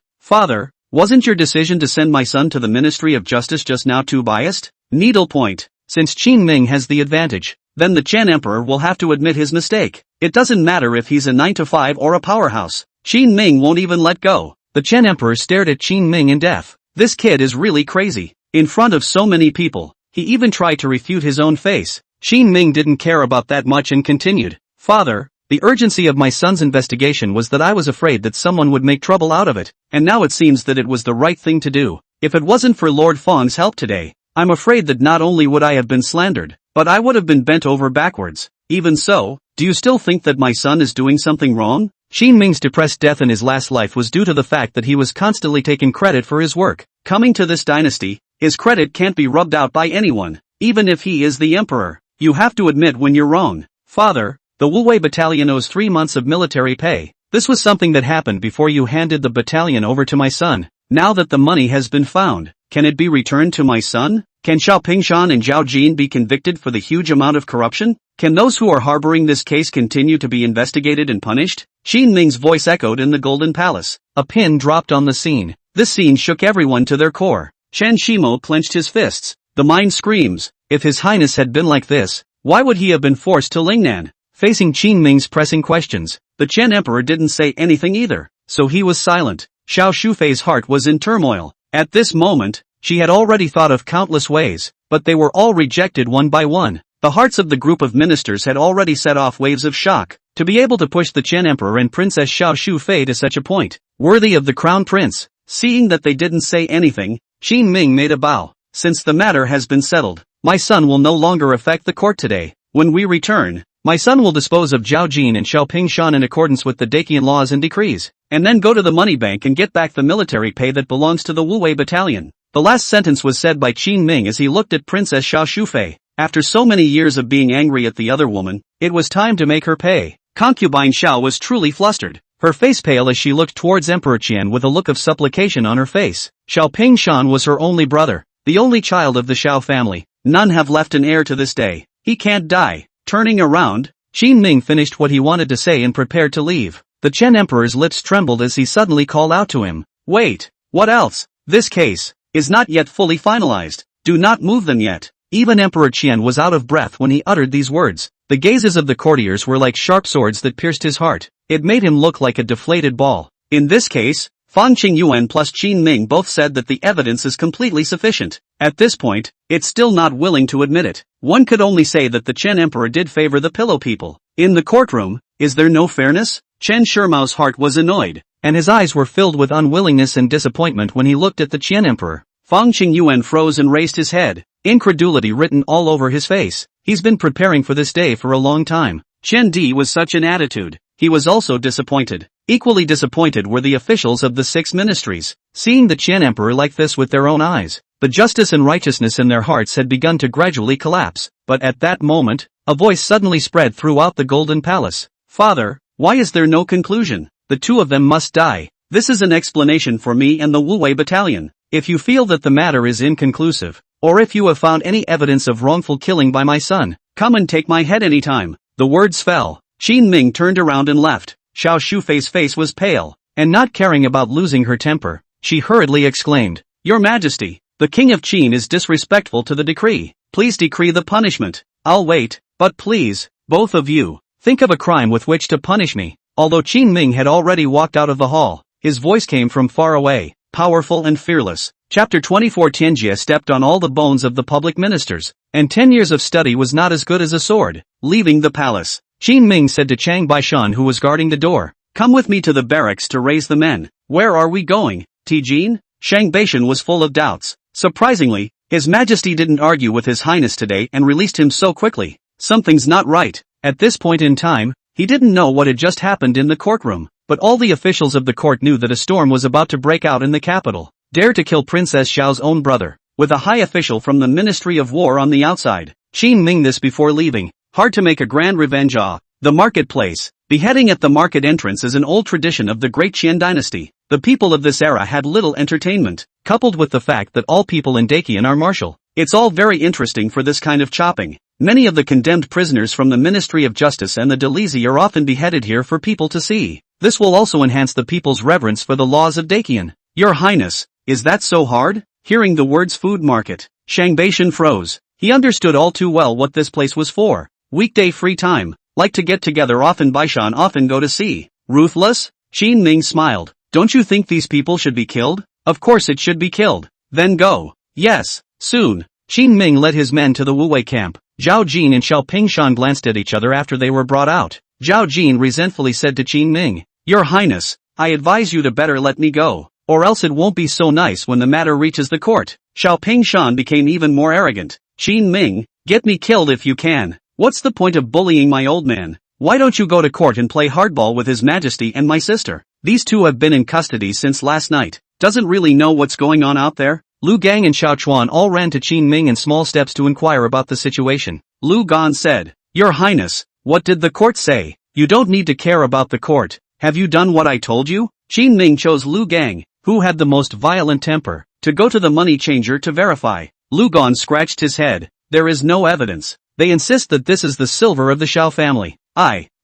Father, wasn't your decision to send my son to the Ministry of Justice just now too biased? Needle point. Since Qin Ming has the advantage, then the Chen Emperor will have to admit his mistake. It doesn't matter if he's a 9-to-5 or a powerhouse. Qin Ming won't even let go. The Chen Emperor stared at Qin Ming in death. This kid is really crazy. In front of so many people, he even tried to refute his own face. Qin Ming didn't care about that much and continued. Father, the urgency of my son's investigation was that I was afraid that someone would make trouble out of it, and now it seems that it was the right thing to do. If it wasn't for Lord Fong's help today, I'm afraid that not only would I have been slandered, but I would have been bent over backwards. Even so, do you still think that my son is doing something wrong? Qin Ming's depressed death in his last life was due to the fact that he was constantly taking credit for his work. Coming to this dynasty, his credit can't be rubbed out by anyone, even if he is the emperor. You have to admit when you're wrong. Father, the Wu Wei Battalion owes 3 months of military pay. This was something that happened before you handed the battalion over to my son. Now that the money has been found, can it be returned to my son? Can Xiao Pingshan and Zhao Jin be convicted for the huge amount of corruption? Can those who are harboring this case continue to be investigated and punished? Qin Ming's voice echoed in the Golden Palace. A pin dropped on the scene. This scene shook everyone to their core. Chen Shimo clenched his fists. The mind screams. If His Highness had been like this, why would he have been forced to Lingnan? Facing Qin Ming's pressing questions, the Chen Emperor didn't say anything either, so he was silent. Xiao Shufei's heart was in turmoil. At this moment, she had already thought of countless ways, but they were all rejected one by one. The hearts of the group of ministers had already set off waves of shock. To be able to push the Chen Emperor and Princess Xiao Shufei to such a point, worthy of the crown prince. Seeing that they didn't say anything, Qin Ming made a bow. Since the matter has been settled, my son will no longer affect the court today. When we return, my son will dispose of Zhao Jin and Xiao Pingshan in accordance with the Dacian laws and decrees, and then go to the money bank and get back the military pay that belongs to the Wuwei battalion. The last sentence was said by Qin Ming as he looked at Princess Xiao Shufei. After so many years of being angry at the other woman, it was time to make her pay. Concubine Xiao was truly flustered, her face pale as she looked towards Emperor Qian with a look of supplication on her face. Xiao Pingshan was her only brother, the only child of the Xiao family. None have left an heir to this day. He can't die. Turning around, Qin Ming finished what he wanted to say and prepared to leave. The Chen Emperor's lips trembled as he suddenly called out to him. Wait, what else? This case is not yet fully finalized. Do not move them yet. Even Emperor Qian was out of breath when he uttered these words. The gazes of the courtiers were like sharp swords that pierced his heart. It made him look like a deflated ball. In this case, Fan Qingyuan plus Qin Ming both said that the evidence is completely sufficient. At this point, it's still not willing to admit it. One could only say that the Chen Emperor did favor the pillow people. In the courtroom, is there no fairness? Chen Shirmao's heart was annoyed, and his eyes were filled with unwillingness and disappointment when he looked at the Chen Emperor. Fan Qingyuan froze and raised his head, incredulity written all over his face. He's been preparing for this day for a long time. Chen Di was such an attitude. He was also disappointed. Equally disappointed were the officials of the 6 ministries. Seeing the Chen Emperor like this with their own eyes, the justice and righteousness in their hearts had begun to gradually collapse. But at that moment, a voice suddenly spread throughout the Golden Palace. Father, why is there no conclusion? The 2 of them must die. This is an explanation for me and the Wuwei battalion. If you feel that the matter is inconclusive, or if you have found any evidence of wrongful killing by my son, come and take my head anytime. The words fell. Qin Ming turned around and left. Xiao Shufei's face was pale, and not caring about losing her temper, she hurriedly exclaimed, Your Majesty, the King of Qin is disrespectful to the decree. Please decree the punishment. I'll wait, but please, both of you, think of a crime with which to punish me. Although Qin Ming had already walked out of the hall, his voice came from far away, powerful and fearless. Chapter 24 Tianjie stepped on all the bones of the public ministers, and 10 years of study was not as good as a sword. Leaving the palace, Qin Ming said to Chang Baishan who was guarding the door, Come with me to the barracks to raise the men. Where are we going, Tijin? Shang Baishan was full of doubts. Surprisingly, His Majesty didn't argue with His Highness today and released him so quickly. Something's not right. At this point in time, he didn't know what had just happened in the courtroom, but all the officials of the court knew that a storm was about to break out in the capital. Dare to kill Princess Xiao's own brother, with a high official from the Ministry of War on the outside. Qin Ming this before leaving. Hard to make a grand revenge. The marketplace. Beheading at the market entrance is an old tradition of the great Qian dynasty. The people of this era had little entertainment, coupled with the fact that all people in Dacian are martial. It's all very interesting for this kind of chopping. Many of the condemned prisoners from the Ministry of Justice and the Delisi are often beheaded here for people to see. This will also enhance the people's reverence for the laws of Dacian. Your Highness, is that so hard? Hearing the words food market, Shang Baishan froze. He understood all too well what this place was for. Weekday free time, like to get together often. Baishan often go to see. Ruthless? Qin Ming smiled. Don't you think these people should be killed? Of course it should be killed. Then go. Yes, soon. Qin Ming led his men to the Wuwei camp. Zhao Jin and Xiao Pingshan glanced at each other after they were brought out. Zhao Jin resentfully said to Qin Ming, Your Highness, I advise you to better let me go, or else it won't be so nice when the matter reaches the court. Xiao Pingshan became even more arrogant. Qin Ming, get me killed if you can. What's the point of bullying my old man? Why don't you go to court and play hardball with His Majesty and my sister? These two have been in custody since last night. Doesn't really know what's going on out there? Lu Gang and Xiao Chuan all ran to Qin Ming in small steps to inquire about the situation. Lu Gan said, Your Highness, what did the court say? You don't need to care about the court. Have you done what I told you? Qin Ming chose Lu Gang, who had the most violent temper, to go to the money changer to verify. Lu Gan scratched his head. There is no evidence. They insist that this is the silver of the Xiao family.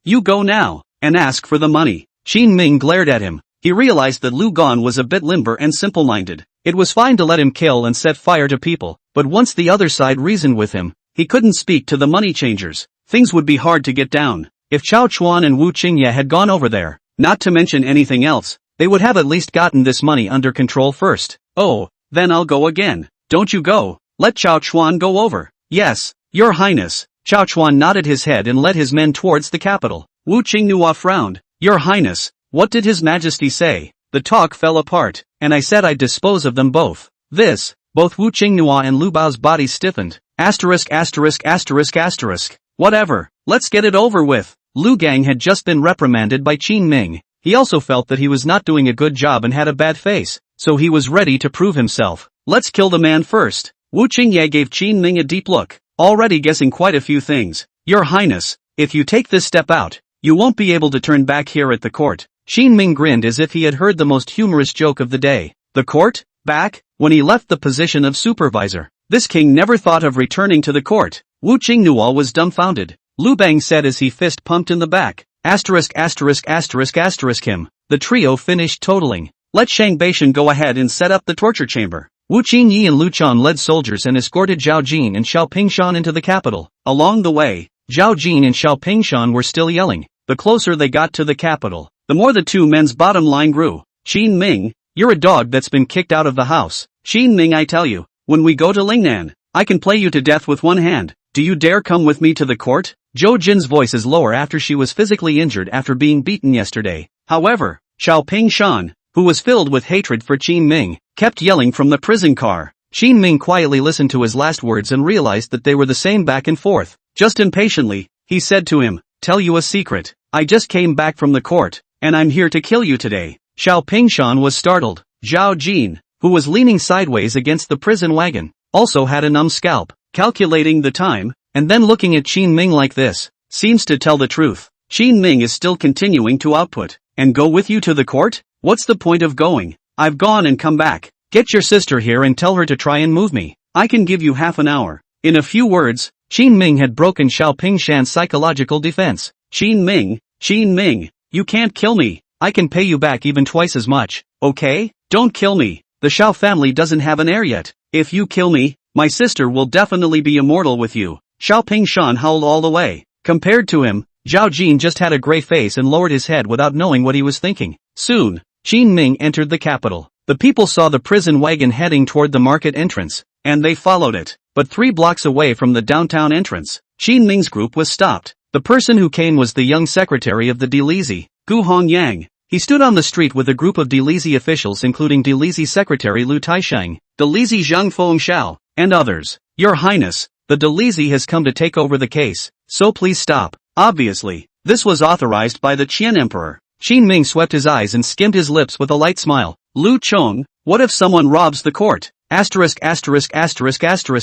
You go now, and ask for the money. Qin Ming glared at him. He realized that Lu Gan was a bit limber and simple-minded. It was fine to let him kill and set fire to people, but once the other side reasoned with him, he couldn't speak to the money changers. Things would be hard to get down. If Chao Chuan and Wu Qingye had gone over there, not to mention anything else, they would have at least gotten this money under control first. Oh, then I'll go again. Don't you go. Let Chao Chuan go over. Yes, Your Highness. Chao Chuan nodded his head and led his men towards the capital. Wu Qinghua frowned. Your Highness, what did His Majesty say? The talk fell apart, and I said I'd dispose of them both. Both Wu Qinghua and Lu Bao's bodies stiffened. Whatever, let's get it over with. Lu Gang had just been reprimanded by Qin Ming. He also felt that he was not doing a good job and had a bad face, so he was ready to prove himself. Let's kill the man first. Wu Qingye gave Qin Ming a deep look, already guessing quite a few things. Your Highness, if you take this step out, you won't be able to turn back here at the court. Qin Ming grinned as if he had heard the most humorous joke of the day. The court? Back? When he left the position of supervisor, this king never thought of returning to the court. Wu Qinghua was dumbfounded. Lu Bang said as he fist pumped in the back. Him. The trio finished totaling. Let Shang Baishan go ahead and set up the torture chamber. Wu Qingyi and Lu Chang led soldiers and escorted Zhao Jin and Xiao Pingshan into the capital. Along the way, Zhao Jin and Xiao Pingshan were still yelling. The closer they got to the capital, the more the two men's bottom line grew. Qin Ming, you're a dog that's been kicked out of the house. Qin Ming, I tell you, when we go to Lingnan, I can play you to death with one hand. Do you dare come with me to the court? Zhou Jin's voice is lower after she was physically injured after being beaten yesterday. However, Xiao Pingshan, who was filled with hatred for Qin Ming, kept yelling from the prison car. Qin Ming quietly listened to his last words and realized that they were the same back and forth. Just impatiently, he said to him, tell you a secret. I just came back from the court, and I'm here to kill you today. Xiao Pingshan was startled. Zhao Jin, who was leaning sideways against the prison wagon, also had a numb scalp. Calculating the time, and then looking at Qin Ming like this, seems to tell the truth. Qin Ming is still continuing to output. And go with you to the court? What's the point of going? I've gone and come back. Get your sister here and tell her to try and move me. I can give you half an hour. In a few words, Qin Ming had broken Xiao Pingshan's psychological defense. Qin Ming, you can't kill me. I can pay you back even twice as much, okay? Don't kill me. The Xiao family doesn't have an heir yet. If you kill me, my sister will definitely be immortal with you. Xiao Pingshan howled all the way. Compared to him, Zhao Jin just had a gray face and lowered his head without knowing what he was thinking. Soon, Qin Ming entered the capital. The people saw the prison wagon heading toward the market entrance, and they followed it. But 3 blocks away from the downtown entrance, Qin Ming's group was stopped. The person who came was the young secretary of the Delizi, Gu Hongyang. He stood on the street with a group of Delizi officials including Delizi secretary Lu Taisheng, Delizi Zhang Fengxiao, and others. Your Highness, the Delizi has come to take over the case, so please stop. Obviously, this was authorized by the Qian Emperor. Qin Ming swept his eyes and skimmed his lips with a light smile. Lu Chong, what if someone robs the court?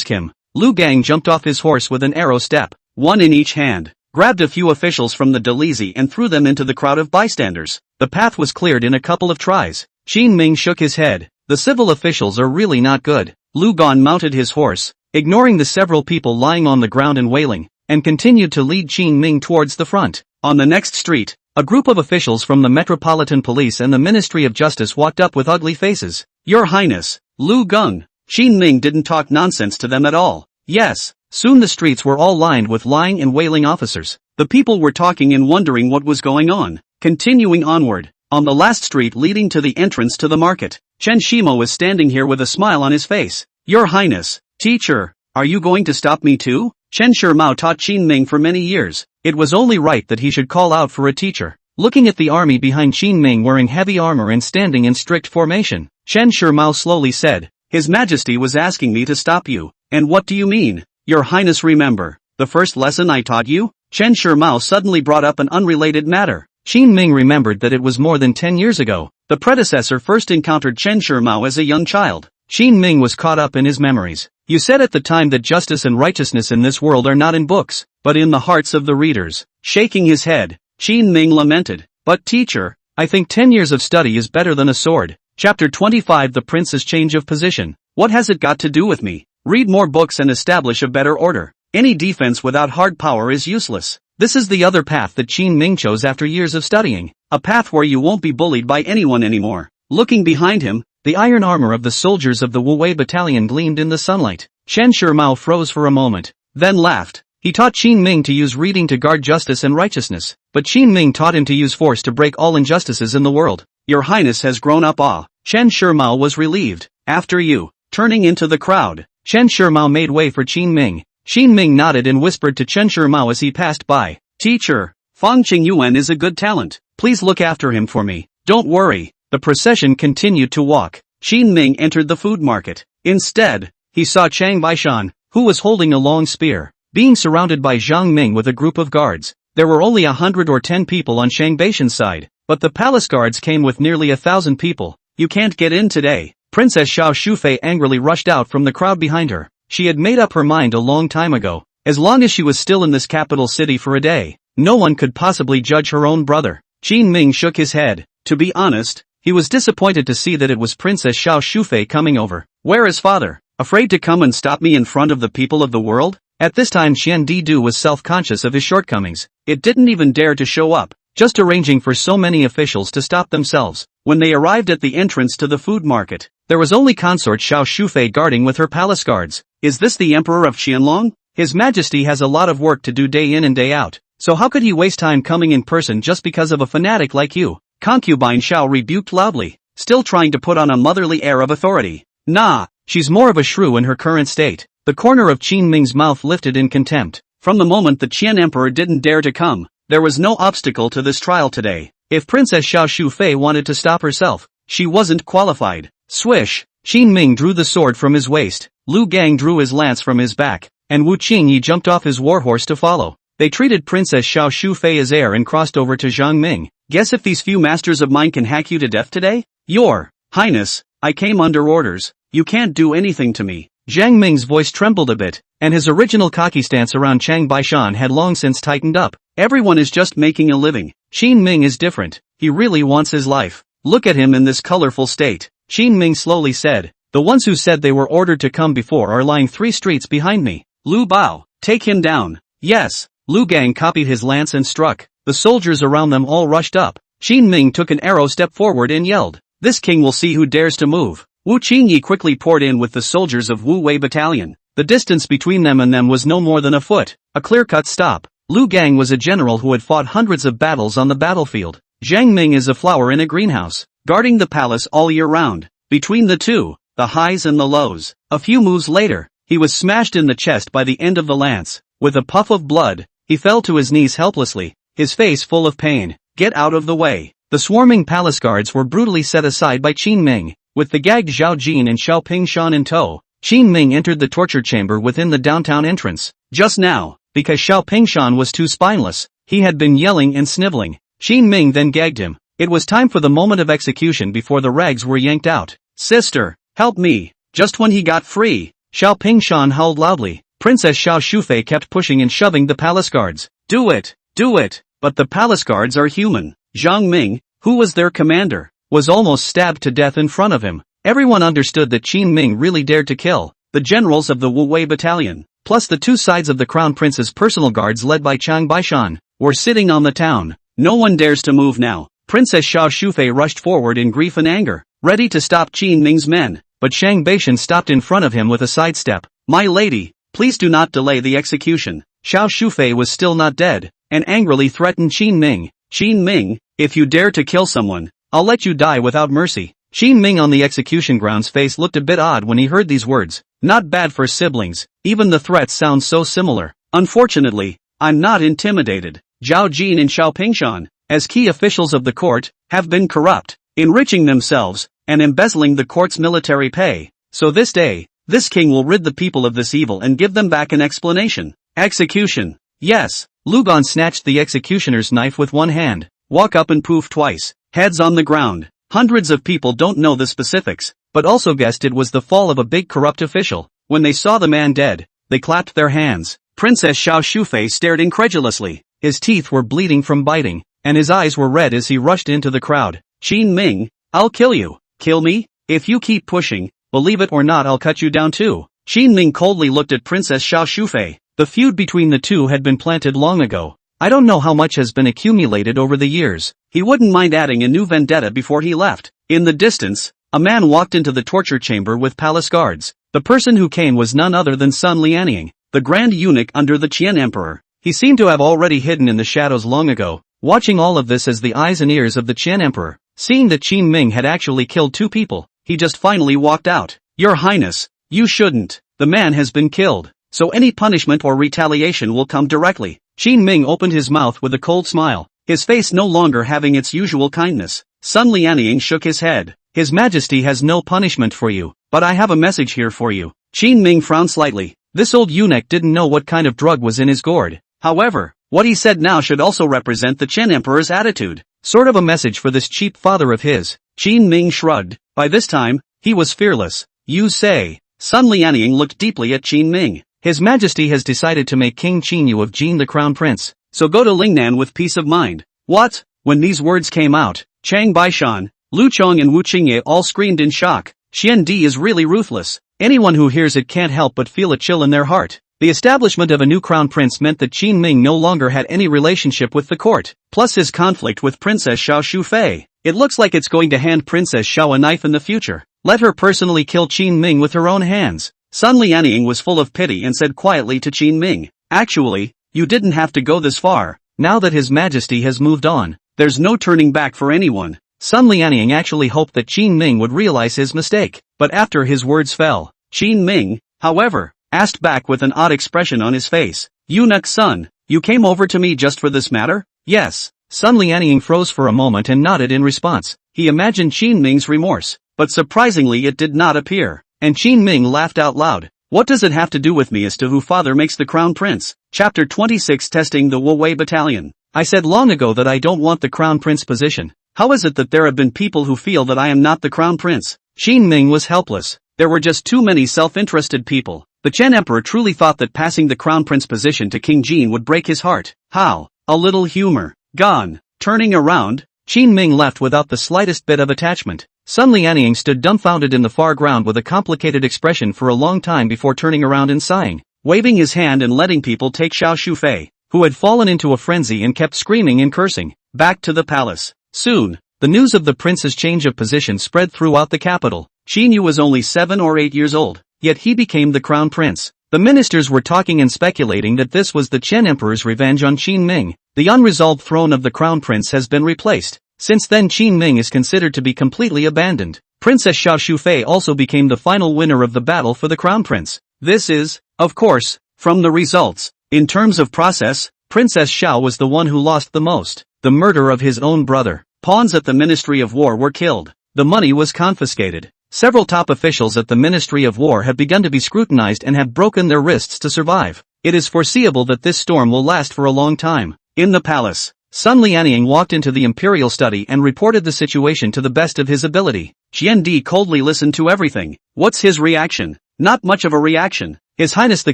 Him. Lu Gang jumped off his horse with an arrow step, one in each hand, grabbed a few officials from the Delizi and threw them into the crowd of bystanders. The path was cleared in a couple of tries. Qin Ming shook his head. The civil officials are really not good. Lu Gan mounted his horse, ignoring the several people lying on the ground and wailing, and continued to lead Qin Ming towards the front. On the next street, a group of officials from the Metropolitan Police and the Ministry of Justice walked up with ugly faces. Your Highness, Lu Gung. Qin Ming didn't talk nonsense to them at all. Yes, soon the streets were all lined with lying and wailing officers. The people were talking and wondering what was going on. Continuing onward, on the last street leading to the entrance to the market, Chen Shimo was standing here with a smile on his face. Your Highness, teacher, are you going to stop me too? Chen Shimao taught Qin Ming for many years. It was only right that he should call out for a teacher. Looking at the army behind Qin Ming wearing heavy armor and standing in strict formation, Chen Shimao slowly said, His Majesty was asking me to stop you. And what do you mean? Your Highness, remember the first lesson I taught you? Chen Shimao suddenly brought up an unrelated matter. Qin Ming remembered that it was more than 10 years ago. The predecessor first encountered Chen Shimao as a young child. Qin Ming was caught up in his memories. You said at the time that justice and righteousness in this world are not in books, but in the hearts of the readers. Shaking his head, Qin Ming lamented. But teacher, I think 10 years of study is better than a sword. Chapter 25 The Prince's Change of Position. What has it got to do with me? Read more books and establish a better order. Any defense without hard power is useless. This is the other path that Qin Ming chose after years of studying. A path where you won't be bullied by anyone anymore. Looking behind him, the iron armor of the soldiers of the Wu Wei battalion gleamed in the sunlight. Chen Shimao froze for a moment, then laughed. He taught Qin Ming to use reading to guard justice and righteousness, but Qin Ming taught him to use force to break all injustices in the world. Your Highness has grown up. Chen Shimao was relieved. After you. Turning into the crowd, Chen Shimao made way for Qin Ming. Qin Ming nodded and whispered to Chen Shimao as he passed by. Teacher, Fang Qingyuan is a good talent. Please look after him for me. Don't worry. The procession continued to walk. Qin Ming entered the food market. Instead, he saw Chang Baishan, who was holding a long spear, being surrounded by Zhang Ming with a group of guards. There were only 110 people on Chang Baishan's side, but the palace guards came with nearly 1,000 people. You can't get in today. Princess Xiao Shufei angrily rushed out from the crowd behind her. She had made up her mind a long time ago. As long as she was still in this capital city for a day, no one could possibly judge her own brother. Qin Ming shook his head. To be honest, he was disappointed to see that it was Princess Xiao Shufei coming over. Where is father? Afraid to come and stop me in front of the people of the world? At this time Xian Didu was self-conscious of his shortcomings. It didn't even dare to show up, just arranging for so many officials to stop themselves. When they arrived at the entrance to the food market, there was only consort Xiao Shufei guarding with her palace guards. Is this the Emperor of Qianlong? His Majesty has a lot of work to do day in and day out, so how could he waste time coming in person just because of a fanatic like you? Concubine Xiao rebuked loudly, still trying to put on a motherly air of authority. Nah, she's more of a shrew in her current state. The corner of Qin Ming's mouth lifted in contempt. From the moment the Qian Emperor didn't dare to come, there was no obstacle to this trial today. If Princess Xiao Shufei wanted to stop herself, she wasn't qualified. Swish! Qin Ming drew the sword from his waist, Lu Gang drew his lance from his back, and Wu Qingyi jumped off his warhorse to follow. They treated Princess Xiao Shufei as heir and crossed over to Zhang Ming. Guess if these few masters of mine can hack you to death today? Your Highness, I came under orders. You can't do anything to me. Zhang Ming's voice trembled a bit, and his original cocky stance around Chang Baishan had long since tightened up. Everyone is just making a living. Qin Ming is different. He really wants his life. Look at him in this colorful state. Qin Ming slowly said. The ones who said they were ordered to come before are lying 3 streets behind me. Lu Bao, take him down. Yes. Lu Gang copied his lance and struck. The soldiers around them all rushed up. Qin Ming took an arrow step forward and yelled. This king will see who dares to move. Wu Qingyi quickly poured in with the soldiers of Wu Wei Battalion. The distance between them and them was no more than a foot. A clear-cut stop. Lu Gang was a general who had fought hundreds of battles on the battlefield. Zhang Ming is a flower in a greenhouse, guarding the palace all year round. Between the two, the highs and the lows. A few moves later, he was smashed in the chest by the end of the lance. With a puff of blood, he fell to his knees helplessly, his face full of pain. Get out of the way. The swarming palace guards were brutally set aside by Qin Ming. With the gagged Zhao Jin and Xiao Pingshan in tow, Qin Ming entered the torture chamber within the downtown entrance. Just now, because Xiao Pingshan was too spineless, he had been yelling and sniveling. Qin Ming then gagged him. It was time for the moment of execution before the rags were yanked out. Sister, help me. Just when he got free, Xiao Pingshan howled loudly. Princess Xiao Shufei kept pushing and shoving the palace guards. Do it! Do it! But the palace guards are human. Zhang Ming, who was their commander, was almost stabbed to death in front of him. Everyone understood that Qin Ming really dared to kill the generals of the Wu Wei Battalion, plus the 2 sides of the Crown Prince's personal guards led by Chang Baishan, were sitting on the town. No one dares to move now. Princess Xiao Shufei rushed forward in grief and anger, ready to stop Qin Ming's men, but Chang Baishan stopped in front of him with a sidestep. My lady, please do not delay the execution. Xiao Shufei was still not dead, and angrily threatened Qin Ming. Qin Ming, if you dare to kill someone, I'll let you die without mercy. Qin Ming on the execution ground's face looked a bit odd when he heard these words. Not bad for siblings, even the threats sound so similar. Unfortunately, I'm not intimidated. Zhao Jin and Xiao Pingshan, as key officials of the court, have been corrupt, enriching themselves, and embezzling the court's military pay. So this day, this king will rid the people of this evil and give them back an explanation. Execution. Yes. Lugon snatched the executioner's knife with one hand. Walk up and poof twice. Heads on the ground. Hundreds of people don't know the specifics, but also guessed it was the fall of a big corrupt official. When they saw the man dead, they clapped their hands. Princess Xiao Shufei stared incredulously. His teeth were bleeding from biting, and his eyes were red as he rushed into the crowd. Qin Ming, I'll kill you. Kill me? If you keep pushing, believe it or not I'll cut you down too. Qin Ming coldly looked at Princess Xiao Shufei. The feud between the two had been planted long ago. I don't know how much has been accumulated over the years. He wouldn't mind adding a new vendetta before he left. In the distance, a man walked into the torture chamber with palace guards. The person who came was none other than Sun Lianying, the Grand Eunuch under the Qian Emperor. He seemed to have already hidden in the shadows long ago, watching all of this as the eyes and ears of the Qian Emperor. Seeing that Qin Ming had actually killed 2 people, he just finally walked out. Your Highness, you shouldn't. The man has been killed, so any punishment or retaliation will come directly. Qin Ming opened his mouth with a cold smile, his face no longer having its usual kindness. Sun Lianying shook his head. His Majesty has no punishment for you, but I have a message here for you. Qin Ming frowned slightly. This old eunuch didn't know what kind of drug was in his gourd. However, what he said now should also represent the Qian Emperor's attitude. Sort of a message for this cheap father of his. Qin Ming shrugged. By this time, he was fearless. You say. Sun Lianying looked deeply at Qin Ming. His Majesty has decided to make King Qinyu of Jin the Crown Prince, so go to Lingnan with peace of mind. What? When these words came out, Chang Baishan, Lu Chong and Wu Qingye all screamed in shock. Xian Di is really ruthless. Anyone who hears it can't help but feel a chill in their heart. The establishment of a new crown prince meant that Qin Ming no longer had any relationship with the court, plus his conflict with Princess Xiao Shufei. It looks like it's going to hand Princess Xiao a knife in the future. Let her personally kill Qin Ming with her own hands. Sun Lianying was full of pity and said quietly to Qin Ming, actually, you didn't have to go this far. Now that His Majesty has moved on, there's no turning back for anyone. Sun Lianying actually hoped that Qin Ming would realize his mistake, but after his words fell, Qin Ming, however, asked back with an odd expression on his face. Eunuch Sun, you came over to me just for this matter? Yes. Sun Lianying froze for a moment and nodded in response. He imagined Qin Ming's remorse, but surprisingly it did not appear, and Qin Ming laughed out loud. What does it have to do with me as to who father makes the crown prince? Chapter 26 Testing the Wuwei Battalion. I said long ago that I don't want the crown prince position. How is it that there have been people who feel that I am not the crown prince? Qin Ming was helpless. There were just too many self-interested people. The Qian Emperor truly thought that passing the crown prince position to King Jin would break his heart. How? A little humor. Gone. Turning around, Qin Ming left without the slightest bit of attachment. Sun Lianying stood dumbfounded in the far ground with a complicated expression for a long time before turning around and sighing, waving his hand and letting people take Xiao Shufei, who had fallen into a frenzy and kept screaming and cursing, back to the palace. Soon, the news of the prince's change of position spread throughout the capital. Qinyu was only 7 or 8 years old, yet he became the crown prince. The ministers were talking and speculating that this was the Qian Emperor's revenge on Qin Ming. The unresolved throne of the crown prince has been replaced. Since then Qin Ming is considered to be completely abandoned. Princess Xiao Shufei also became the final winner of the battle for the crown prince. This is, of course, from the results. In terms of process, Princess Xiao was the one who lost the most. The murder of his own brother. Pawns at the Ministry of War were killed. The money was confiscated. Several top officials at the Ministry of War have begun to be scrutinized and have broken their wrists to survive. It is foreseeable that this storm will last for a long time. In the palace, Sun Lianying walked into the Imperial study and reported the situation to the best of his ability. Xian Di coldly listened to everything. What's his reaction? Not much of a reaction. His Highness the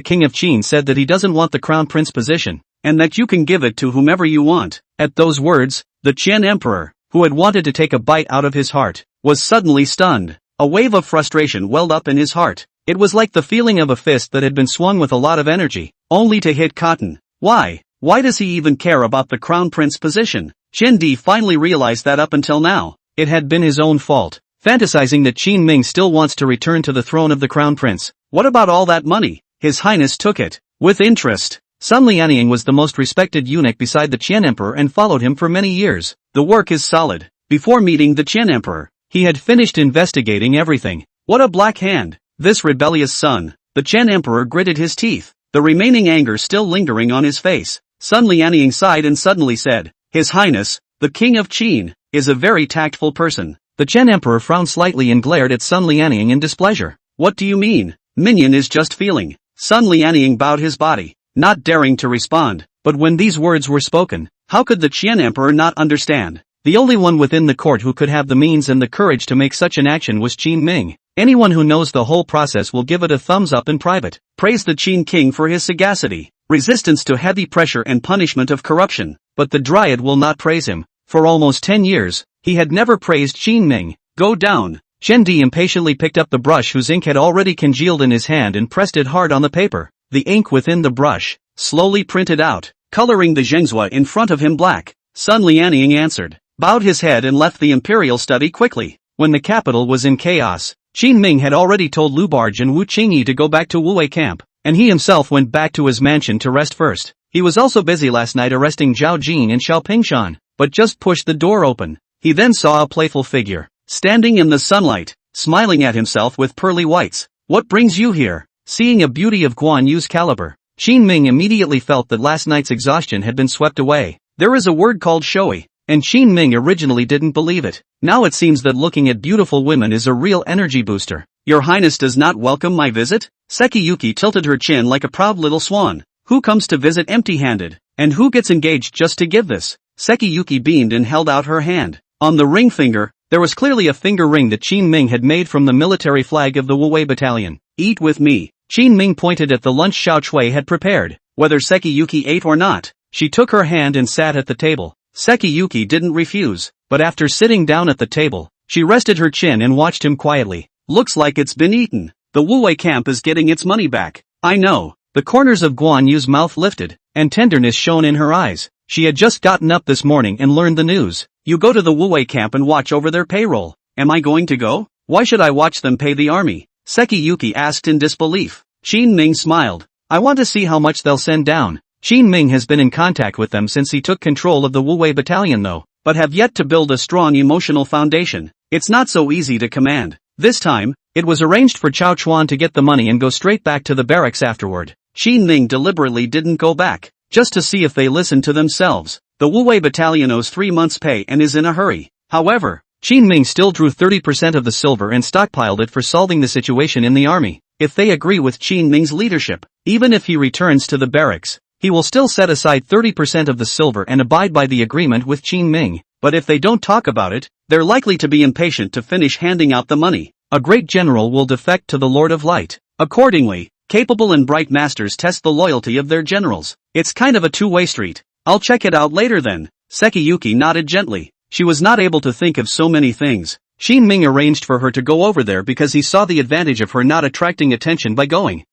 King of Qin said that he doesn't want the crown prince position, and that you can give it to whomever you want. At those words, the Qian Emperor, who had wanted to take a bite out of his heart, was suddenly stunned. A wave of frustration welled up in his heart. It was like the feeling of a fist that had been swung with a lot of energy, only to hit cotton. Why? Why does he even care about the crown prince position? Xian Di finally realized that up until now, it had been his own fault. Fantasizing that Qin Ming still wants to return to the throne of the crown prince. What about all that money? His Highness took it, with interest. Sun Lianying was the most respected eunuch beside the Qian Emperor and followed him for many years. The work is solid. Before meeting the Qian Emperor, he had finished investigating everything. What a black hand. This rebellious son. The Qian Emperor gritted his teeth, the remaining anger still lingering on his face. Sun Lianying sighed and suddenly said, His Highness, the King of Qin, is a very tactful person. The Qian Emperor frowned slightly and glared at Sun Lianying in displeasure. What do you mean? Minion is just feeling. Sun Lianying bowed his body, not daring to respond. But when these words were spoken, how could the Qian Emperor not understand? The only one within the court who could have the means and the courage to make such an action was Qin Ming. Anyone who knows the whole process will give it a thumbs up in private. Praise the Qin King for his sagacity, resistance to heavy pressure and punishment of corruption. But the Dryad will not praise him. For almost 10 years, he had never praised Qin Ming. Go down. Xian Di impatiently picked up the brush whose ink had already congealed in his hand and pressed it hard on the paper. The ink within the brush slowly printed out, coloring the zhengzhua in front of him black. Sun Lianying answered, bowed his head and left the imperial study quickly. When the capital was in chaos, Qin Ming had already told Lu Barge and Wu Qingyi to go back to Wuwei camp, and he himself went back to his mansion to rest first. He was also busy last night arresting Zhao Jin and Xiao Pingshan, but just pushed the door open. He then saw a playful figure, standing in the sunlight, smiling at himself with pearly whites. What brings you here? Seeing a beauty of Guan Yu's caliber, Qin Ming immediately felt that last night's exhaustion had been swept away. There is a word called showy, and Qin Ming originally didn't believe it. Now it seems that looking at beautiful women is a real energy booster. Your Highness does not welcome my visit? Sekiyuki tilted her chin like a proud little swan. Who comes to visit empty-handed? And who gets engaged just to give this? Sekiyuki beamed and held out her hand. On the ring finger, there was clearly a finger ring that Qin Ming had made from the military flag of the Wuwei battalion. Eat with me. Qin Ming pointed at the lunch Xiao Chui had prepared. Whether Sekiyuki ate or not, she took her hand and sat at the table. Sekiyuki didn't refuse, but after sitting down at the table, she rested her chin and watched him quietly. Looks like it's been eaten. The Wuwei camp is getting its money back. I know. The corners of Guan Yu's mouth lifted, and tenderness shone in her eyes. She had just gotten up this morning and learned the news. You go to the Wuwei camp and watch over their payroll. Am I going to go? Why should I watch them pay the army? Sekiyuki asked in disbelief. Qin Ming smiled. I want to see how much they'll send down. Qin Ming has been in contact with them since he took control of the Wuwei battalion though, but have yet to build a strong emotional foundation. It's not so easy to command. This time, it was arranged for Chao Chuan to get the money and go straight back to the barracks afterward. Qin Ming deliberately didn't go back, just to see if they listened to themselves. The Wuwei battalion owes 3 months' pay and is in a hurry. However, Qin Ming still drew 30% of the silver and stockpiled it for solving the situation in the army. If they agree with Qin Ming's leadership, even if he returns to the barracks, he will still set aside 30% of the silver and abide by the agreement with Qin Ming. But if they don't talk about it, they're likely to be impatient to finish handing out the money. A great general will defect to the Lord of Light. Accordingly, capable and bright masters test the loyalty of their generals. It's kind of a two-way street. I'll check it out later then. Sekiyuki nodded gently. She was not able to think of so many things. Qin Ming arranged for her to go over there because he saw the advantage of her not attracting attention by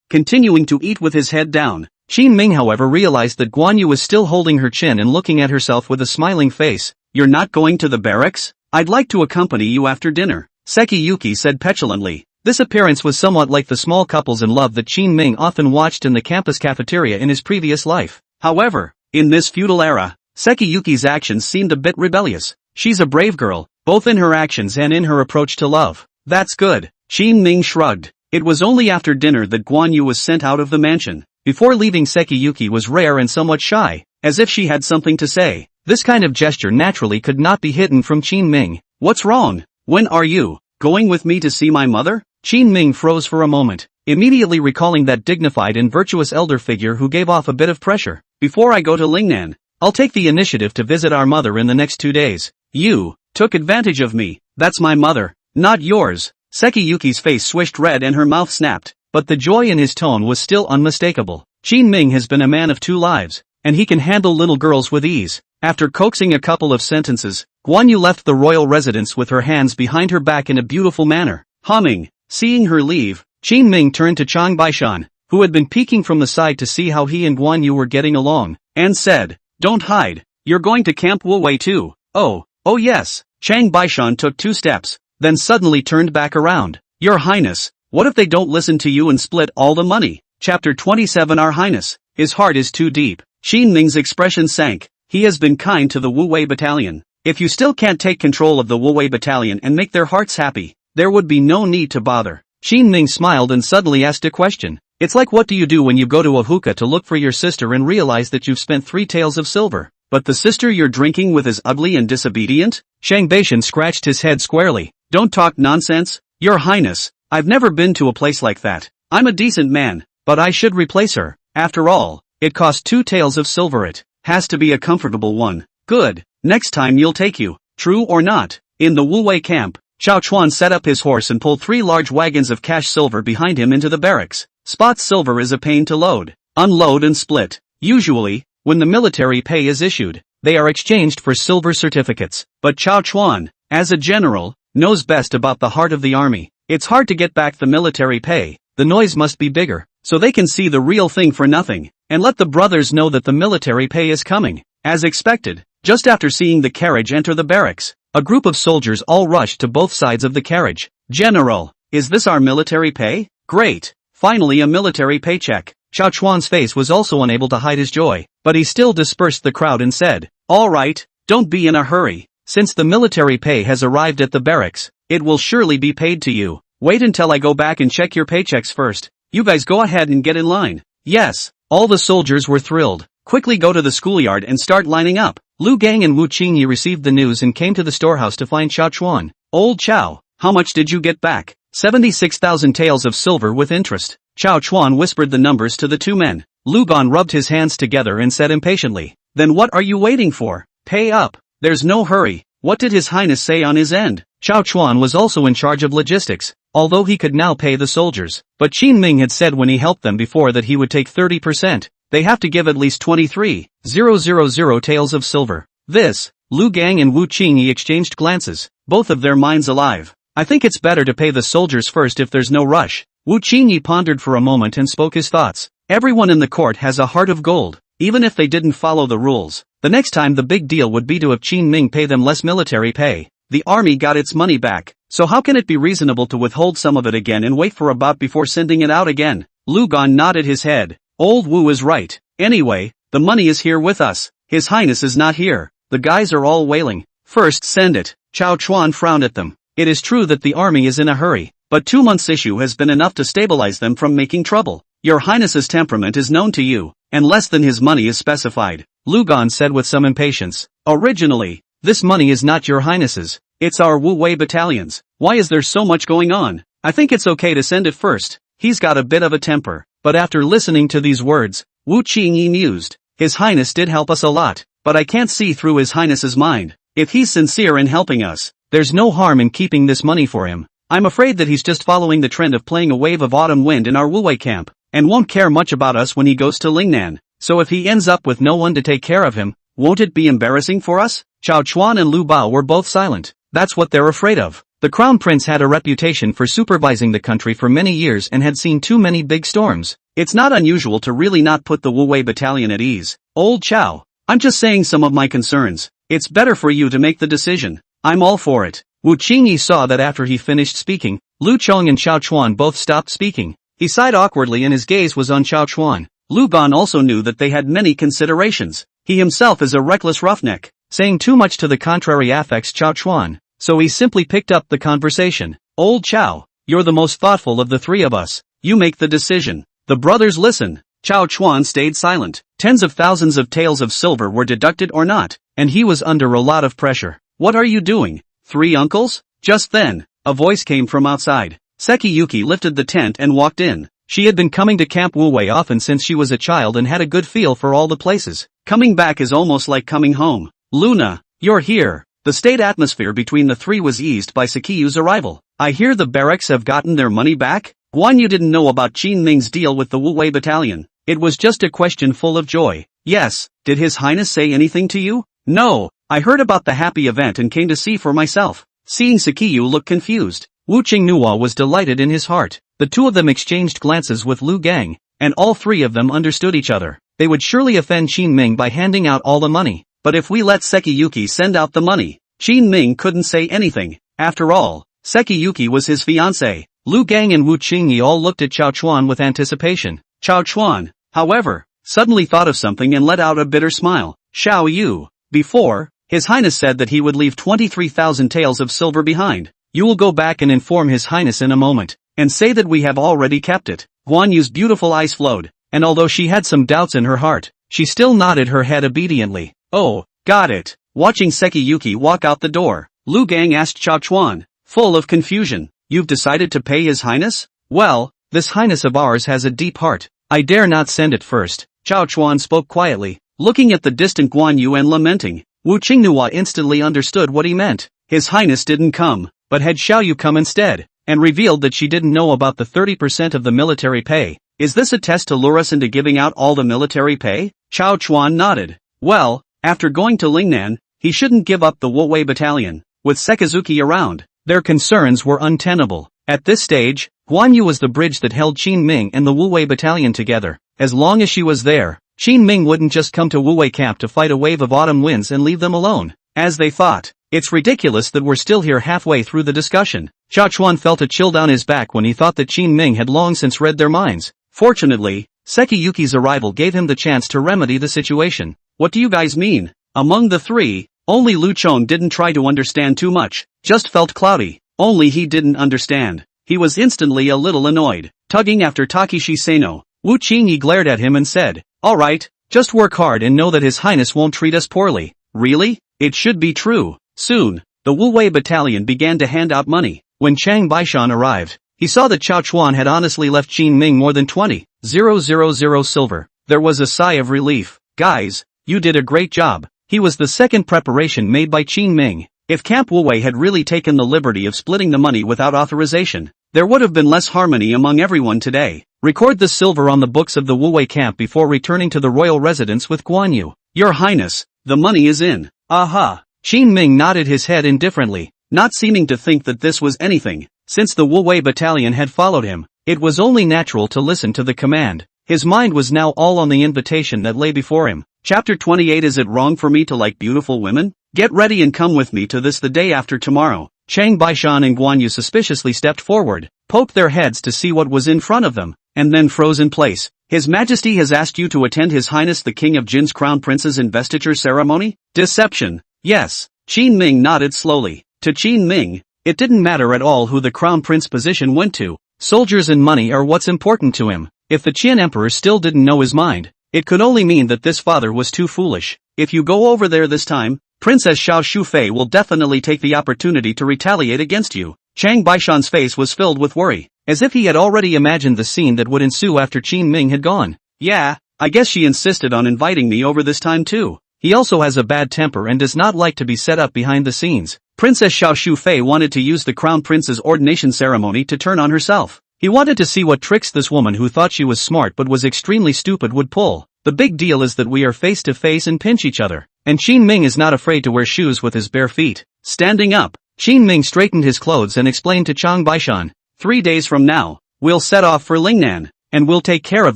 continuing to eat with his head down. Qin Ming however realized that Guan Yu was still holding her chin and looking at herself with a smiling face. You're not going to the barracks? I'd like to accompany you after dinner, Sekiyuki said petulantly. This appearance was somewhat like the small couples in love that Qin Ming often watched in the campus cafeteria in his previous life. However, in this feudal era, Sekiyuki's actions seemed a bit rebellious. She's a brave girl, both in her actions and in her approach to love. That's good. Qin Ming shrugged. It was only after dinner that Guan Yu was sent out of the mansion. Before leaving, Sekiyuki was rare and somewhat shy, as if she had something to say. This kind of gesture naturally could not be hidden from Qin Ming. What's wrong? When are you going with me to see my mother? Qin Ming froze for a moment, immediately recalling that dignified and virtuous elder figure who gave off a bit of pressure. Before I go to Lingnan, I'll take the initiative to visit our mother in the next 2 days. You took advantage of me. That's my mother, not yours. Sekiyuki's face swished red and her mouth snapped, but the joy in his tone was still unmistakable. Qin Ming has been a man of 2 lives, and he can handle little girls with ease. After coaxing a couple of sentences, Guan Yu left the royal residence with her hands behind her back in a beautiful manner, humming. Seeing her leave, Qin Ming turned to Chang Baishan, who had been peeking from the side to see how he and Guan Yu were getting along, and said, Don't hide, you're going to Camp Wuwei too. Oh yes. Chang Baishan took 2 steps, then suddenly turned back around. Your Highness, what if they don't listen to you and split all the money? Chapter 27. Our Highness, his heart is too deep. Qin Ming's expression sank. He has been kind to the Wuwei battalion. If you still can't take control of the Wuwei battalion and make their hearts happy, there would be no need to bother. Qin Ming smiled and suddenly asked a question. It's like what do you do when you go to a hookah to look for your sister and realize that you've spent 3 taels of silver, but the sister you're drinking with is ugly and disobedient? Shang Baishan scratched his head squarely. Don't talk nonsense, Your Highness. I've never been to a place like that. I'm a decent man, but I should replace her. After all, it cost 2 taels of silver. It has to be a comfortable one. Good. Next time you'll take you. True or not? In the Wuwei camp, Chao Chuan set up his horse and pulled 3 large wagons of cash silver behind him into the barracks. Spot silver is a pain to load, unload and split. Usually, when the military pay is issued, they are exchanged for silver certificates. But Chao Chuan, as a general, knows best about the heart of the army. It's hard to get back the military pay. The noise must be bigger, so they can see the real thing for nothing, and let the brothers know that the military pay is coming. As expected, just after seeing the carriage enter the barracks, a group of soldiers all rushed to both sides of the carriage. General, Is this our military pay? Great! Finally a military paycheck. Xiao Chuan's face was also unable to hide his joy, but he still dispersed the crowd and said, "Alright, don't be in a hurry. Since the military pay has arrived at the barracks, it will surely be paid to you. Wait until I go back and check your paychecks first. You guys go ahead and get in line." Yes, all the soldiers were thrilled. Quickly go to the schoolyard and start lining up. Lu Gang and Wu Qingyi received the news and came to the storehouse to find Xiao Chuan. "Old Xiao, how much did you get back?" 76,000 taels of silver with interest. Xiao Chuan whispered the numbers to the two men. Lu Gan rubbed his hands together and said impatiently, "Then what are you waiting for? Pay up. There's no hurry." What did His Highness say on his end? Xiao Chuan was also in charge of logistics, although he could now pay the soldiers. But Qin Ming had said when he helped them before that he would take 30%. They have to give at least 23,000 taels of silver. This, Lu Gang and Wu Qingyi exchanged glances, both of their minds alive. "I think it's better to pay the soldiers first if there's no rush." Wu Qingyi pondered for a moment and spoke his thoughts. Everyone in the court has a heart of gold, even if they didn't follow the rules. The next time the big deal would be to have Qin Ming pay them less military pay. The army got its money back, so how can it be reasonable to withhold some of it again and wait for a bout before sending it out again? Lu Gan nodded his head. Old Wu is right. Anyway, the money is here with us. His Highness is not here. The guys are all wailing. "First send it." Xiao Chuan frowned at them. It is true that the army is in a hurry, but 2 months' issue has been enough to stabilize them from making trouble. Your Highness's temperament is known to you, and less than his money is specified. Lu Gan said with some impatience. Originally, this money is not your Highness's. It's our Wu Wei battalion's. Why is there so much going on? I think it's okay to send it first. He's got a bit of a temper. But after listening to these words, Wu Qingyi mused. His Highness did help us a lot, but I can't see through His Highness's mind. If he's sincere in helping us, there's no harm in keeping this money for him. I'm afraid that he's just following the trend of playing a wave of autumn wind in our Wu Wei camp, and won't care much about us when he goes to Lingnan. So if he ends up with no one to take care of him, won't it be embarrassing for us? Xiao Chuan and Lu Bao were both silent. That's what they're afraid of. The Crown Prince had a reputation for supervising the country for many years and had seen too many big storms. It's not unusual to really not put the Wu Wei battalion at ease. Old Xiao, I'm just saying some of my concerns. It's better for you to make the decision. I'm all for it. Wu Qingyi saw that after he finished speaking, Lu Chong and Xiao Chuan both stopped speaking. He sighed awkwardly and his gaze was on Xiao Chuan. Lu Gan also knew that they had many considerations. He himself is a reckless roughneck. Saying too much to the contrary affects Xiao Chuan. So he simply picked up the conversation. Old Xiao, you're the most thoughtful of the three of us. You make the decision. The brothers listen. Xiao Chuan stayed silent. Tens of thousands of taels of silver were deducted or not, and he was under a lot of pressure. What are you doing? 3 uncles? Just then, a voice came from outside. Sekiyuki lifted the tent and walked in. She had been coming to Camp Wu Wei often since she was a child and had a good feel for all the places. Coming back is almost like coming home. Luna, you're here. The state atmosphere between the three was eased by Sekiyu's arrival. I hear the barracks have gotten their money back? Guan Yu didn't know about Qin Ming's deal with the Wu Wei battalion. It was just a question full of joy. Yes, did His Highness say anything to you? No, I heard about the happy event and came to see for myself. Seeing Sekiyu look confused, Wu Qingnua was delighted in his heart. The two of them exchanged glances with Lu Gang, and all three of them understood each other. They would surely offend Qin Ming by handing out all the money. But if we let Sekiyuki send out the money, Qin Ming couldn't say anything. After all, Sekiyuki was his fiancé. Lu Gang and Wu Qingyi all looked at Xiao Chuan with anticipation. Xiao Chuan, however, suddenly thought of something and let out a bitter smile. Xiao Yu, before, His Highness said that he would leave 23,000 taels of silver behind. You will go back and inform His Highness in a moment, and say that we have already kept it. Guan Yu's beautiful eyes flowed, and although she had some doubts in her heart, she still nodded her head obediently. Oh, got it. Watching Sekiyuki walk out the door, Lu Gang asked Xiao Chuan, full of confusion, you've decided to pay His Highness? Well, this Highness of ours has a deep heart. I dare not send it first. Xiao Chuan spoke quietly, looking at the distant Guan Yu and lamenting. Wu Qingnua instantly understood what he meant. His Highness didn't come, but had Xiao Yu come instead, and revealed that she didn't know about the 30% of the military pay. Is this a test to lure us into giving out all the military pay? Xiao Chuan nodded. Well, after going to Lingnan, he shouldn't give up the Wu Wei battalion. With Sekizuki around, their concerns were untenable. At this stage, Guan Yu was the bridge that held Qin Ming and the Wu Wei battalion together. As long as she was there, Qin Ming wouldn't just come to Wu Wei camp to fight a wave of autumn winds and leave them alone, as they thought. It's ridiculous that we're still here halfway through the discussion. Xiao Chuan felt a chill down his back when he thought that Qin Ming had long since read their minds. Fortunately, Sekiyuki's arrival gave him the chance to remedy the situation. What do you guys mean? Among the three, only Lu Chong didn't try to understand too much, just felt cloudy. Only he didn't understand. He was instantly a little annoyed. Tugging after Takeshi Seno, Wu Qingyi glared at him and said, "Alright, just work hard and know that His Highness won't treat us poorly." Really? It should be true. Soon, the Wu Wei battalion began to hand out money. When Chang Baishan arrived, he saw that Xiao Chuan had honestly left Qin Ming more than 20,000 silver. There was a sigh of relief. Guys, you did a great job. He was the second preparation made by Qin Ming. If Camp Wu Wei had really taken the liberty of splitting the money without authorization, there would have been less harmony among everyone today. Record the silver on the books of the Wu Wei camp before returning to the royal residence with Guan Yu. Your Highness, the money is in. Aha. Qin Ming nodded his head indifferently, not seeming to think that this was anything. Since the Wu Wei battalion had followed him, it was only natural to listen to the command. His mind was now all on the invitation that lay before him. Chapter 28. Is it wrong for me to like beautiful women? Get ready and come with me to this the day after tomorrow. Chang Baishan and Guan Yu suspiciously stepped forward, poked their heads to see what was in front of them, and then froze in place. His Majesty has asked you to attend His Highness the King of Jin's Crown Prince's investiture ceremony? Deception. Yes. Qin Ming nodded slowly. To Qin Ming, it didn't matter at all who the Crown Prince position went to. Soldiers and money are what's important to him. If the Qin Emperor still didn't know his mind, it could only mean that this father was too foolish. If you go over there this time, Princess Xiao Shufei will definitely take the opportunity to retaliate against you. Chang Baishan's face was filled with worry, as if he had already imagined the scene that would ensue after Qin Ming had gone. Yeah, I guess she insisted on inviting me over this time too. He also has a bad temper and does not like to be set up behind the scenes. Princess Xiao Shufei wanted to use the Crown Prince's ordination ceremony to turn on herself. He wanted to see what tricks this woman who thought she was smart but was extremely stupid would pull. The big deal is that we are face to face and pinch each other. And Qin Ming is not afraid to wear shoes with his bare feet. Standing up, Qin Ming straightened his clothes and explained to Chang Baishan, 3 days from now, we'll set off for Lingnan, and we'll take care of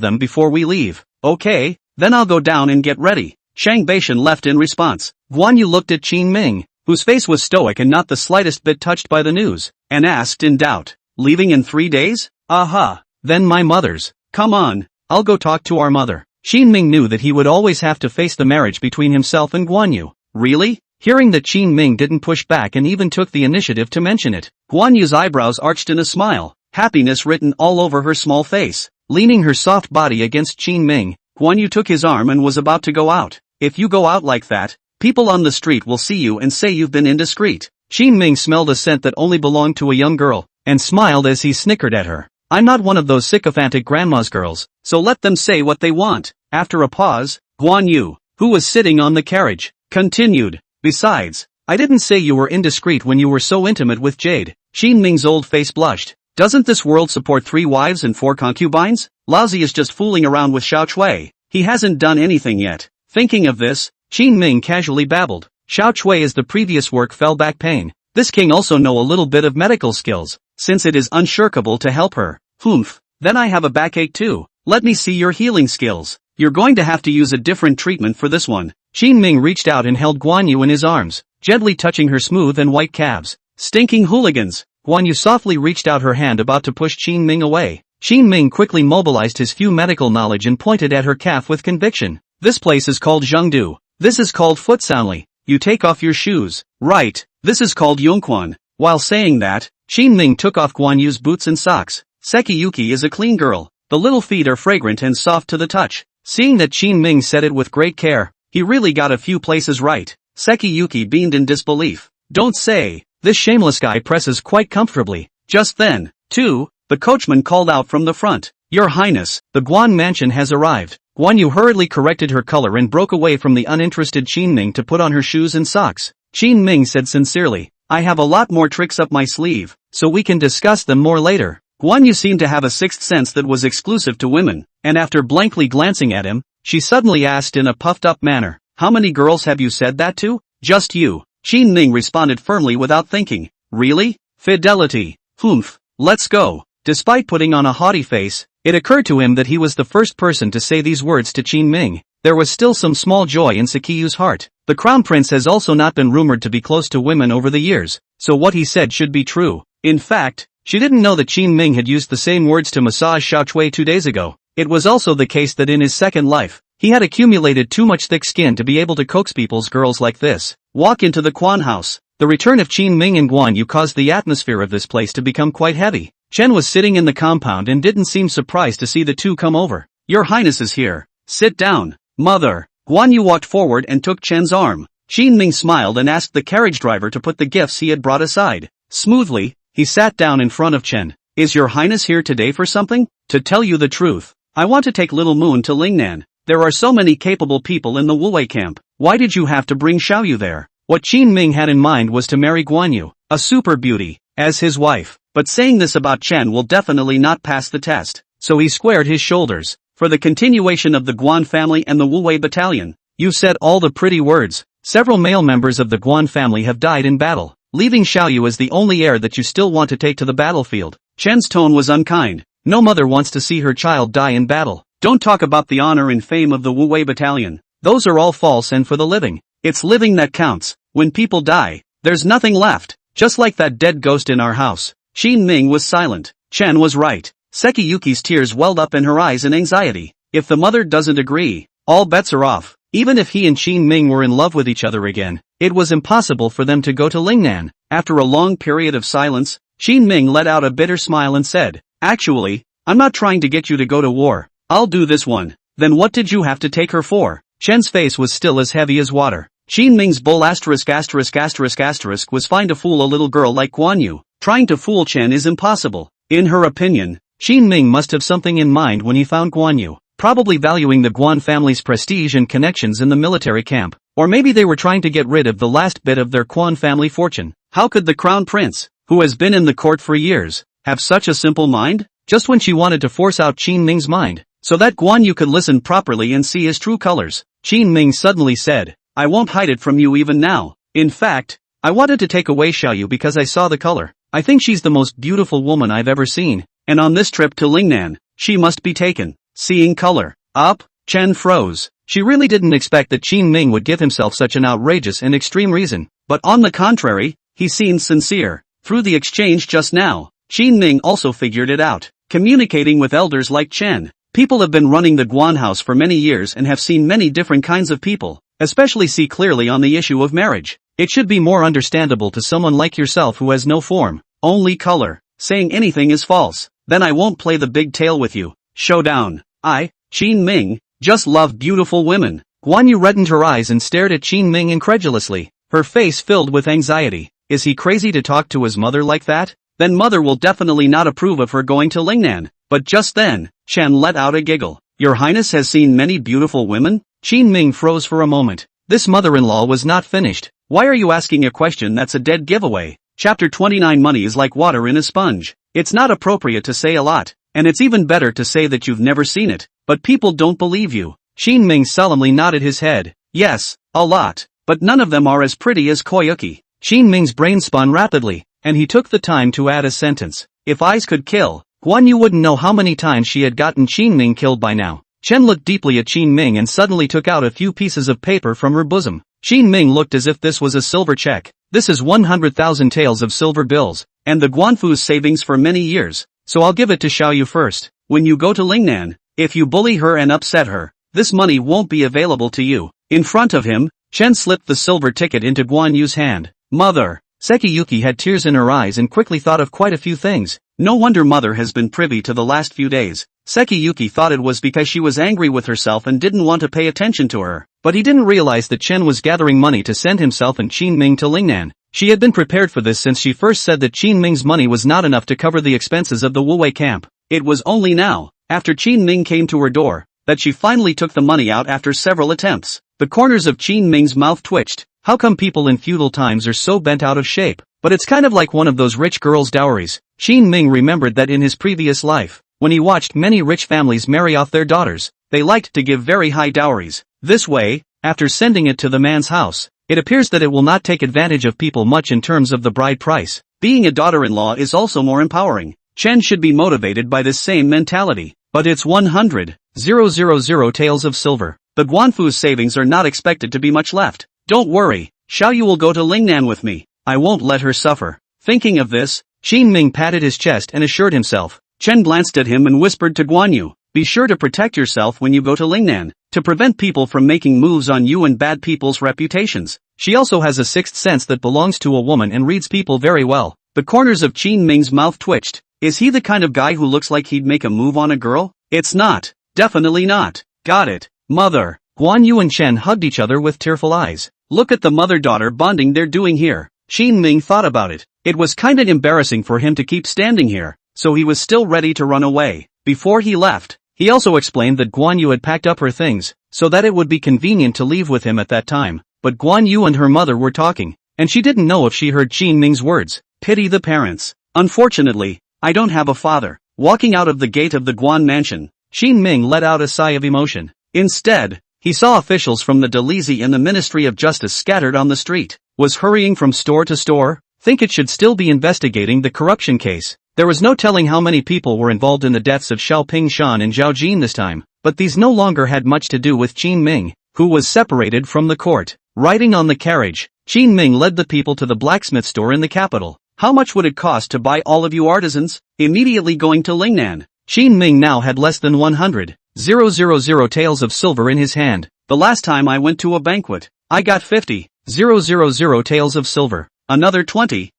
them before we leave. Okay, then I'll go down and get ready. Chang Baishan left in response. Guan Yu looked at Qin Ming, whose face was stoic and not the slightest bit touched by the news, and asked in doubt, leaving in 3 days? Aha, then my mother's. Come on, I'll go talk to our mother. Qin Ming knew that he would always have to face the marriage between himself and Guan Yu. Really? Hearing that Qin Ming didn't push back and even took the initiative to mention it, Guan Yu's eyebrows arched in a smile, happiness written all over her small face. Leaning her soft body against Qin Ming, Guan Yu took his arm and was about to go out. If you go out like that, people on the street will see you and say you've been indiscreet. Qin Ming smelled a scent that only belonged to a young girl, and smiled as he snickered at her. I'm not one of those sycophantic grandma's girls, so let them say what they want. After a pause, Guan Yu, who was sitting on the carriage, continued, besides, I didn't say you were indiscreet when you were so intimate with Jade. Qin Ming's old face blushed. Doesn't this world support 3 wives and 4 concubines? Laozi is just fooling around with Xiao Chui. He hasn't done anything yet. Thinking of this, Qin Ming casually babbled. Xiao Chui is the previous work fell back pain. This king also know a little bit of medical skills, since it is unshirkable to help her. Humph, then I have a backache too. Let me see your healing skills. You're going to have to use a different treatment for this one. Qin Ming reached out and held Guan Yu in his arms, gently touching her smooth and white calves. Stinking hooligans! Guan Yu softly reached out her hand about to push Qin Ming away. Qin Ming quickly mobilized his few medical knowledge and pointed at her calf with conviction. This place is called Zhengdu. This is called foot soundly. You take off your shoes. Right. This is called Yongquan. While saying that, Qin Ming took off Guan Yu's boots and socks. Sekiyuki is a clean girl. The little feet are fragrant and soft to the touch. Seeing that Qin Ming said it with great care, he really got a few places right. Sekiyuki beamed in disbelief. Don't say, this shameless guy presses quite comfortably. Just then, too, the coachman called out from the front. Your Highness, the Guan mansion has arrived. Guan Yu hurriedly corrected her color and broke away from the uninterested Qin Ming to put on her shoes and socks. Qin Ming said sincerely, I have a lot more tricks up my sleeve, so we can discuss them more later. Guan Yu seemed to have a sixth sense that was exclusive to women, and after blankly glancing at him, she suddenly asked in a puffed-up manner, how many girls have you said that to? Just you. Qin Ming responded firmly without thinking. Really? Fidelity. Humph. Let's go. Despite putting on a haughty face, it occurred to him that he was the first person to say these words to Qin Ming. There was still some small joy in Sakiyu's heart. The crown prince has also not been rumored to be close to women over the years, so what he said should be true. In fact, she didn't know that Qin Ming had used the same words to massage Xiao Chui 2 days ago. It was also the case that in his second life, he had accumulated too much thick skin to be able to coax people's girls like this. Walk into the Quan house. The return of Qin Ming and Guan Yu caused the atmosphere of this place to become quite heavy. Chen was sitting in the compound and didn't seem surprised to see the two come over. Your Highness is here. Sit down. Mother. Guan Yu walked forward and took Chen's arm. Qin Ming smiled and asked the carriage driver to put the gifts he had brought aside. Smoothly, he sat down in front of Chen. Is your Highness here today for something? To tell you the truth, I want to take Little Moon to Lingnan. There are so many capable people in the Wuwei camp. Why did you have to bring Xiaoyu there? What Qin Ming had in mind was to marry Guan Yu, a super beauty, as his wife. But saying this about Chen will definitely not pass the test. So he squared his shoulders. For the continuation of the Guan family and the Wuwei battalion. You said all the pretty words. Several male members of the Guan family have died in battle, leaving Xiaoyu as the only heir that you still want to take to the battlefield. Chen's tone was unkind. No mother wants to see her child die in battle. Don't talk about the honor and fame of the Wuwei battalion. Those are all false and for the living. It's living that counts. When people die, there's nothing left. Just like that dead ghost in our house. Qin Ming was silent. Chen was right. Sekiyuki's tears welled up in her eyes in anxiety. If the mother doesn't agree, all bets are off. Even if he and Qin Ming were in love with each other again, it was impossible for them to go to Lingnan. After a long period of silence, Qin Ming let out a bitter smile and said, Actually, I'm not trying to get you to go to war. I'll do this one. Then what did you have to take her for? Chen's face was still as heavy as water. Qin Ming's bull ***** was fine to fool a little girl like Guan Yu. Trying to fool Chen is impossible. In her opinion, Qin Ming must have something in mind when he found Guan Yu. Probably valuing the Guan family's prestige and connections in the military camp. Or maybe they were trying to get rid of the last bit of their Quan family fortune. How could the crown prince, who has been in the court for years, have such a simple mind? Just when she wanted to force out Qin Ming's mind, so that Guan Yu could listen properly and see his true colors, Qin Ming suddenly said, I won't hide it from you even now. In fact, I wanted to take away Xiaoyu because I saw the color. I think she's the most beautiful woman I've ever seen, and on this trip to Lingnan, she must be taken. Seeing color. Up, Chen froze. She really didn't expect that Qin Ming would give himself such an outrageous and extreme reason. But on the contrary, he seemed sincere. Through the exchange just now, Qin Ming also figured it out. Communicating with elders like Chen. People have been running the Guan house for many years and have seen many different kinds of people. Especially see clearly on the issue of marriage. It should be more understandable to someone like yourself who has no form, only color. Saying anything is false. Then I won't play the big tail with you. Showdown. I, Qin Ming, just love beautiful women. Guan Yu reddened her eyes and stared at Qin Ming incredulously. Her face filled with anxiety. Is he crazy to talk to his mother like that? Then mother will definitely not approve of her going to Lingnan. But just then, Chen let out a giggle. Your Highness has seen many beautiful women? Qin Ming froze for a moment. This mother-in-law was not finished. Why are you asking a question that's a dead giveaway? Chapter 29 Money is like water in a sponge. It's not appropriate to say a lot. And it's even better to say that you've never seen it, but people don't believe you. Qin Ming solemnly nodded his head. Yes, a lot, but none of them are as pretty as Koyuki. Qin Ming's brain spun rapidly, and he took the time to add a sentence. If eyes could kill, Guan Yu wouldn't know how many times she had gotten Qin Ming killed by now. Chen looked deeply at Qin Ming and suddenly took out a few pieces of paper from her bosom. Qin Ming looked as if this was a silver check. This is 100,000 taels of silver bills, and the Guanfu's savings for many years. So I'll give it to Xiaoyu first. When you go to Lingnan, if you bully her and upset her, this money won't be available to you. In front of him, Chen slipped the silver ticket into Guan Yu's hand. Mother. Sekiyuki had tears in her eyes and quickly thought of quite a few things. No wonder mother has been privy to the last few days. Sekiyuki thought it was because she was angry with herself and didn't want to pay attention to her. But he didn't realize that Chen was gathering money to send himself and Qin Ming to Lingnan. She had been prepared for this since she first said that Qin Ming's money was not enough to cover the expenses of the Wuwei camp. It was only now, after Qin Ming came to her door, that she finally took the money out after several attempts. The corners of Qin Ming's mouth twitched. How come people in feudal times are so bent out of shape? But it's kind of like one of those rich girls' dowries. Qin Ming remembered that in his previous life, when he watched many rich families marry off their daughters, they liked to give very high dowries. This way, after sending it to the man's house, it appears that it will not take advantage of people much in terms of the bride price. Being a daughter-in-law is also more empowering. Chen should be motivated by this same mentality. But it's 100,000 taels of silver. The Guanfu's savings are not expected to be much left. Don't worry, Xiaoyu will go to Lingnan with me. I won't let her suffer. Thinking of this, Qin Ming patted his chest and assured himself. Chen glanced at him and whispered to Guan Yu, be sure to protect yourself when you go to Lingnan, to prevent people from making moves on you and bad people's reputations. She also has a sixth sense that belongs to a woman and reads people very well. The corners of Qin Ming's mouth twitched. Is he the kind of guy who looks like he'd make a move on a girl? It's not. Definitely not. Got it, mother. Guan Yu and Chen hugged each other with tearful eyes. Look at the mother-daughter bonding they're doing here. Qin Ming thought about it. It was kinda embarrassing for him to keep standing here, so he was still ready to run away. Before he left, he also explained that Guan Yu had packed up her things, so that it would be convenient to leave with him at that time. But Guan Yu and her mother were talking, and she didn't know if she heard Qin Ming's words. Pity the parents. Unfortunately, I don't have a father. Walking out of the gate of the Guan mansion, Qin Ming let out a sigh of emotion. Instead, he saw officials from the Delizi and the Ministry of Justice scattered on the street. Was hurrying from store to store. Think it should still be investigating the corruption case. There was no telling how many people were involved in the deaths of Xiaoping Shan and Zhao Jin this time, but these no longer had much to do with Qin Ming, who was separated from the court. Riding on the carriage, Qin Ming led the people to the blacksmith store in the capital. How much would it cost to buy all of you artisans? Immediately going to Lingnan. Qin Ming now had less than 100,000 taels of silver in his hand. The last time I went to a banquet, I got 50,000 taels of silver. Another 20,000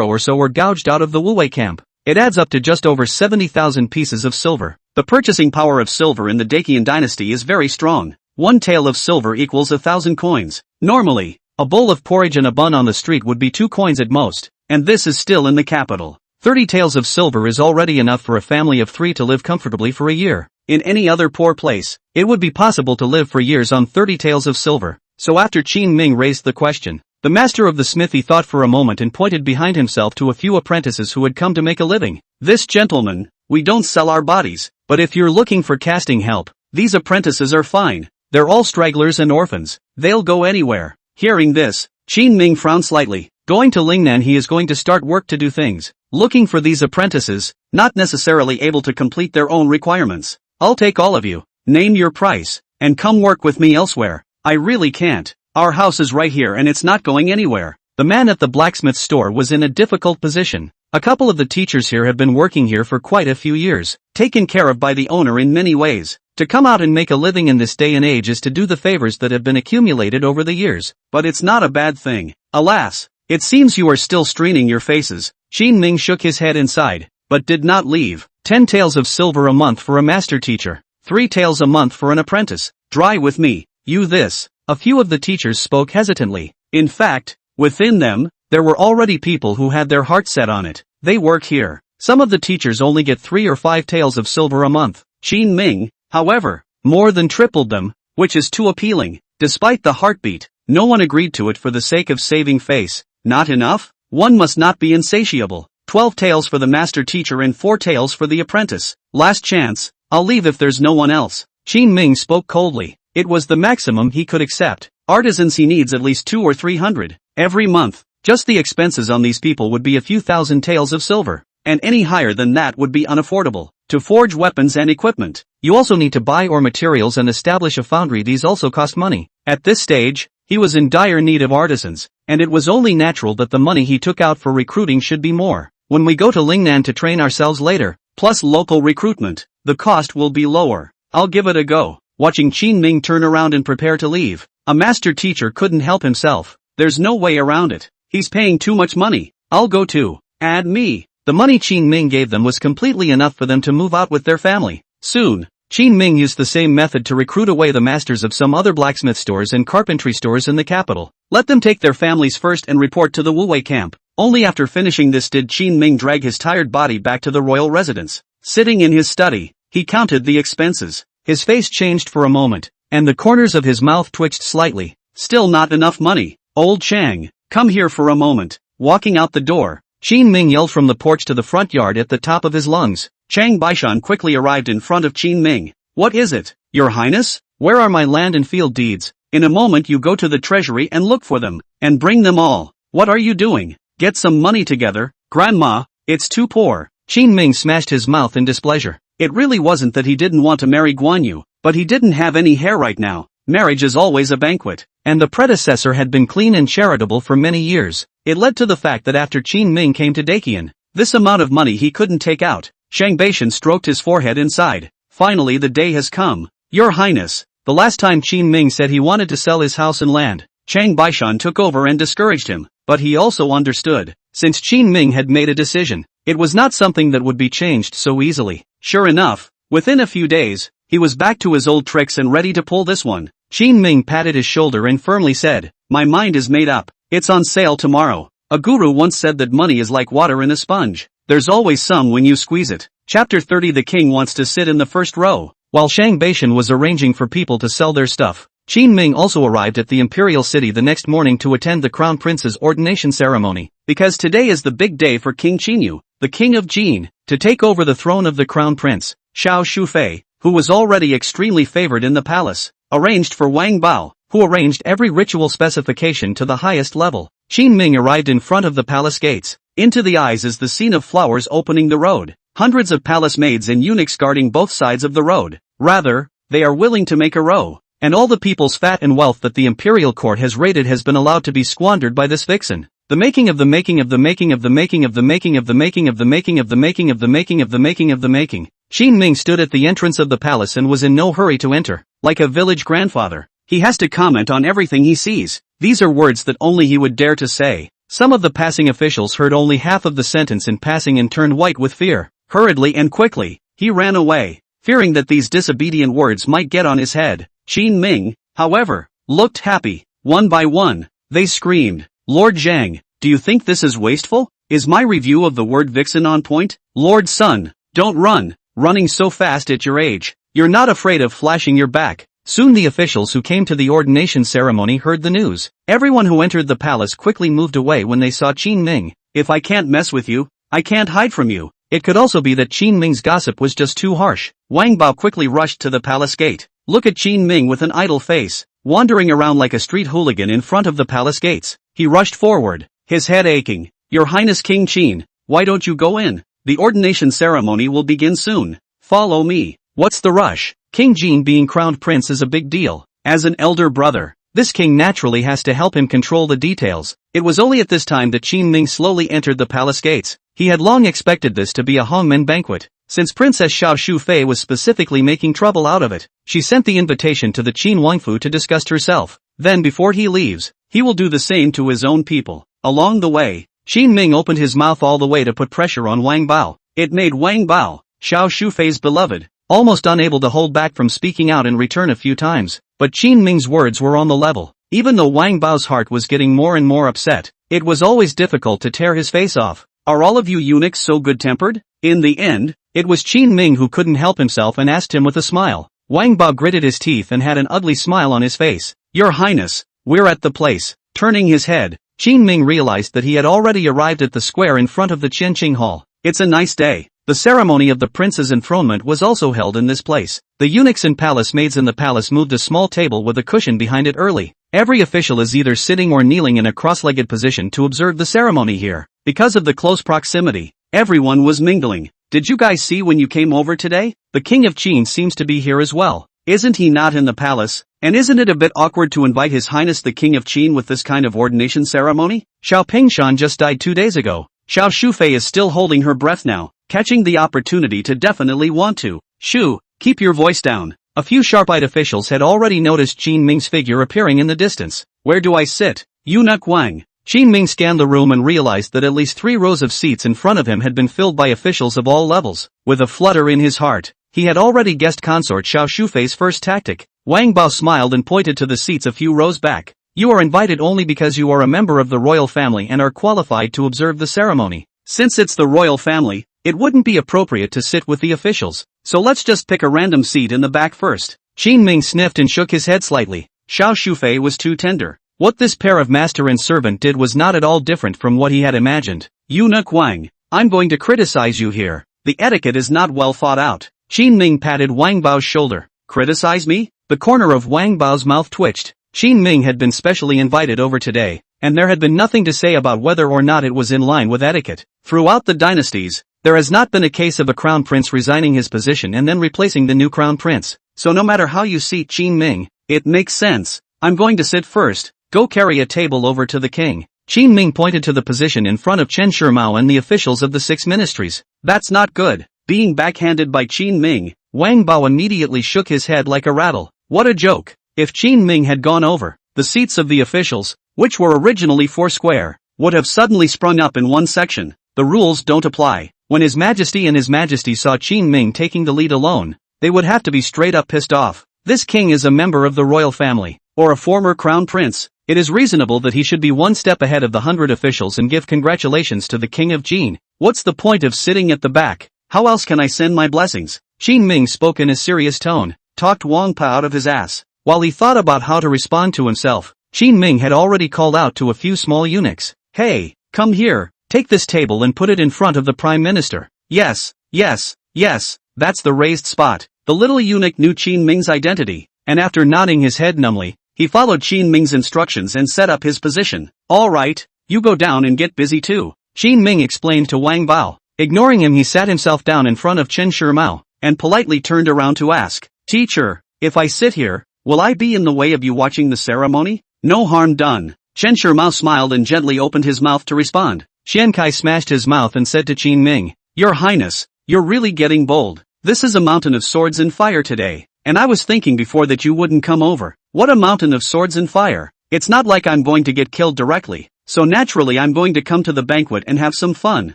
or so were gouged out of the Wuwei camp. It adds up to just over 70,000 pieces of silver. The purchasing power of silver in the Dacian dynasty is very strong. 1 tael of silver equals 1,000 coins. Normally, a bowl of porridge and a bun on the street would be 2 coins at most, and this is still in the capital. 30 taels of silver is already enough for a family of 3 to live comfortably for a year. In any other poor place, it would be possible to live for years on 30 taels of silver. So after Qin Ming raised the question, the master of the smithy thought for a moment and pointed behind himself to a few apprentices who had come to make a living. This gentleman, we don't sell our bodies, but if you're looking for casting help, these apprentices are fine. They're all stragglers and orphans. They'll go anywhere. Hearing this, Qin Ming frowned slightly. Going to Lingnan, he is going to start work to do things. Looking for these apprentices, not necessarily able to complete their own requirements. I'll take all of you. Name your price, and come work with me elsewhere. I really can't. Our house is right here and it's not going anywhere. The man at the blacksmith store was in a difficult position. A couple of the teachers here have been working here for quite a few years, taken care of by the owner in many ways. To come out and make a living in this day and age is to do the favors that have been accumulated over the years. But it's not a bad thing. Alas, it seems you are still straining your faces. Qin Ming shook his head inside, but did not leave. 10 taels of silver a month for a master teacher. 3 taels a month for an apprentice. Dry with me. You this. A few of the teachers spoke hesitantly. In fact, within them, there were already people who had their heart set on it. They work here. Some of the teachers only get 3 or 5 taels of silver a month. Qin Ming, however, more than tripled them, which is too appealing. Despite the heartbeat, no one agreed to it for the sake of saving face. Not enough? One must not be insatiable. 12 taels for the master teacher and 4 taels for the apprentice. Last chance. I'll leave if there's no one else. Qin Ming spoke coldly. It was the maximum he could accept. Artisans, he needs at least 200 or 300 every month. Just the expenses on these people would be a few thousand taels of silver, and any higher than that would be unaffordable. To forge weapons and equipment, you also need to buy ore materials and establish a foundry. These also cost money. At this stage, he was in dire need of artisans, and it was only natural that the money he took out for recruiting should be more. When we go to Lingnan to train ourselves later, plus local recruitment, the cost will be lower. I'll give it a go. Watching Qin Ming turn around and prepare to leave, a master teacher couldn't help himself. There's no way around it. He's paying too much money. I'll go too. Add me. The money Qin Ming gave them was completely enough for them to move out with their family. Soon, Qin Ming used the same method to recruit away the masters of some other blacksmith stores and carpentry stores in the capital. Let them take their families first and report to the Wuwei camp. Only after finishing this did Qin Ming drag his tired body back to the royal residence. Sitting in his study, he counted the expenses. His face changed for a moment, and the corners of his mouth twitched slightly. Still not enough money. Old Chang, come here for a moment. Walking out the door, Qin Ming yelled from the porch to the front yard at the top of his lungs. Chang Baishan quickly arrived in front of Qin Ming. What is it, Your Highness? Where are my land and field deeds? In a moment you go to the treasury and look for them, and bring them all. What are you doing? Get some money together, Grandma. It's too poor. Qin Ming smashed his mouth in displeasure. It really wasn't that he didn't want to marry Guan Yu, but he didn't have any hair right now. marriage is always a banquet. And the predecessor had been clean and charitable for many years. It led to the fact that after Qin Ming came to Daqian, this amount of money he couldn't take out. Shang Baishan stroked his forehead and sighed. Finally the day has come. Your Highness, the last time Qin Ming said he wanted to sell his house and land, Chang Baishan took over and discouraged him, but he also understood. Since Qin Ming had made a decision, it was not something that would be changed so easily. Sure enough, within a few days, he was back to his old tricks and ready to pull this one. Qin Ming patted his shoulder and firmly said, "My mind is made up. It's on sale tomorrow." A guru once said that money is like water in a sponge. There's always some when you squeeze it. Chapter 30. The king wants to sit in the first row. While Shang Baishan was arranging for people to sell their stuff, Qin Ming also arrived at the Imperial city the next morning to attend the crown prince's ordination ceremony, because today is the big day for King Qinyu, the king of Jin, to take over the throne of the crown prince. Xiao Shufei, who was already extremely favored in the palace, arranged for Wang Bao, who arranged every ritual specification to the highest level. Qin Ming arrived in front of the palace gates. Into the eyes is the scene of flowers opening the road, hundreds of palace maids and eunuchs guarding both sides of the road. Rather, they are willing to make a row. And all the people's fat and wealth that the imperial court has raided has been allowed to be squandered by this vixen. The making of the making of the making of the making of the making of the making of the making of the making of the making of the making of the making. Qin Ming stood at the entrance of the palace and was in no hurry to enter. Like a village grandfather, he has to comment on everything he sees. These are words that only he would dare to say. Some of the passing officials heard only half of the sentence in passing and turned white with fear. Hurriedly and quickly, he ran away, fearing that these disobedient words might get on his head. Qin Ming, however, looked happy. One by one, they screamed, "Lord Zhang, do you think this is wasteful? Is my review of the word vixen on point? Lord Sun, don't run, running so fast at your age. You're not afraid of flashing your back." Soon the officials who came to the ordination ceremony heard the news. Everyone who entered the palace quickly moved away when they saw Qin Ming. If I can't mess with you, I can't hide from you. It could also be that Qin Ming's gossip was just too harsh. Wang Bao quickly rushed to the palace gate. Look at Qin Ming with an idle face, wandering around like a street hooligan in front of the palace gates. He rushed forward, his head aching. "Your Highness King Qin, why don't you go in? The ordination ceremony will begin soon. Follow me." What's the rush? King Jin being crowned prince is a big deal. As an elder brother, this king naturally has to help him control the details. It was only at this time that Qin Ming slowly entered the palace gates. He had long expected this to be a hongmen banquet, since Princess Xiao Shufei was specifically making trouble out of it. She sent the invitation to the Qin Wangfu to disgust herself. Then before he leaves, he will do the same to his own people. Along the way, Qin Ming opened his mouth all the way to put pressure on Wang Bao. It made Wang Bao, Xiao Shufei's beloved, almost unable to hold back from speaking out in return a few times. But Qin Ming's words were on the level. Even though Wang Bao's heart was getting more and more upset, it was always difficult to tear his face off. Are all of you eunuchs so good-tempered? In the end, it was Qin Ming who couldn't help himself and asked him with a smile. Wang Bao gritted his teeth and had an ugly smile on his face. "Your Highness, we're at the place." Turning his head, Qin Ming realized that he had already arrived at the square in front of the Qianqing Hall. It's a nice day. The ceremony of the prince's enthronement was also held in this place. The eunuchs and palace maids in the palace moved a small table with a cushion behind it early. Every official is either sitting or kneeling in a cross-legged position to observe the ceremony here. Because of the close proximity, everyone was mingling. "Did you guys see when you came over today? The king of Qin seems to be here as well. Isn't he not in the palace? And isn't it a bit awkward to invite His Highness the King of Qin with this kind of ordination ceremony? Xiao Pingshan just died 2 days ago. Xiao Shufei is still holding her breath now, catching the opportunity to definitely want to." "Shu, keep your voice down." A few sharp-eyed officials had already noticed Qin Ming's figure appearing in the distance. "Where do I sit?" "Eunuch Wang." Qin Ming scanned the room and realized that at least 3 rows of seats in front of him had been filled by officials of all levels. With a flutter in his heart, he had already guessed consort Xiao Shufei's first tactic. Wang Bao smiled and pointed to the seats a few rows back. "You are invited only because you are a member of the royal family and are qualified to observe the ceremony. Since it's the royal family, it wouldn't be appropriate to sit with the officials, so let's just pick a random seat in the back first." Qin Ming sniffed and shook his head slightly. Xiao Shufei was too tender. What this pair of master and servant did was not at all different from what he had imagined. "Eunuch Wang, I'm going to criticize you here. The etiquette is not well thought out." Qin Ming patted Wang Bao's shoulder. "Criticize me?" The corner of Wang Bao's mouth twitched. Qin Ming had been specially invited over today, and there had been nothing to say about whether or not it was in line with etiquette. Throughout the dynasties, there has not been a case of a crown prince resigning his position and then replacing the new crown prince. So no matter how you see Qin Ming, It makes sense. I'm going to sit first. Go carry a table over to the king. Qin Ming pointed to the position in front of Chen Shimao and the officials of the 6 ministries. That's not good. Being backhanded by Qin Ming, Wang Bao immediately shook his head like a rattle. What a joke. If Qin Ming had gone over, the seats of the officials, which were originally 4 square, would have suddenly sprung up in one section. The rules don't apply. When His Majesty and His Majesty saw Qin Ming taking the lead alone, they would have to be straight up pissed off. This king is a member of the royal family, or a former crown prince. It is reasonable that he should be one step ahead of the 100 officials and give congratulations to the king of Jin. What's the point of sitting at the back? How else can I send my blessings? Qin Ming spoke in a serious tone, talked Wang Pa out of his ass. While he thought about how to respond to himself, Qin Ming had already called out to a few small eunuchs. Hey, come here, take this table and put it in front of the prime minister. Yes, that's the raised spot. The little eunuch knew Qin Ming's identity, and after nodding his head numbly, he followed Qin Ming's instructions and set up his position. Alright, you go down and get busy too, Qin Ming explained to Wang Bao. Ignoring him, he sat himself down in front of Chen Shimao, and politely turned around to ask, Teacher, if I sit here, will I be in the way of you watching the ceremony? No harm done. Chen Shimao smiled and gently opened his mouth to respond. Xian Kai smashed his mouth and said to Qin Ming, Your Highness, you're really getting bold. This is a mountain of swords and fire today, and I was thinking before that you wouldn't come over. What a mountain of swords and fire. It's not like I'm going to get killed directly, so naturally I'm going to come to the banquet and have some fun.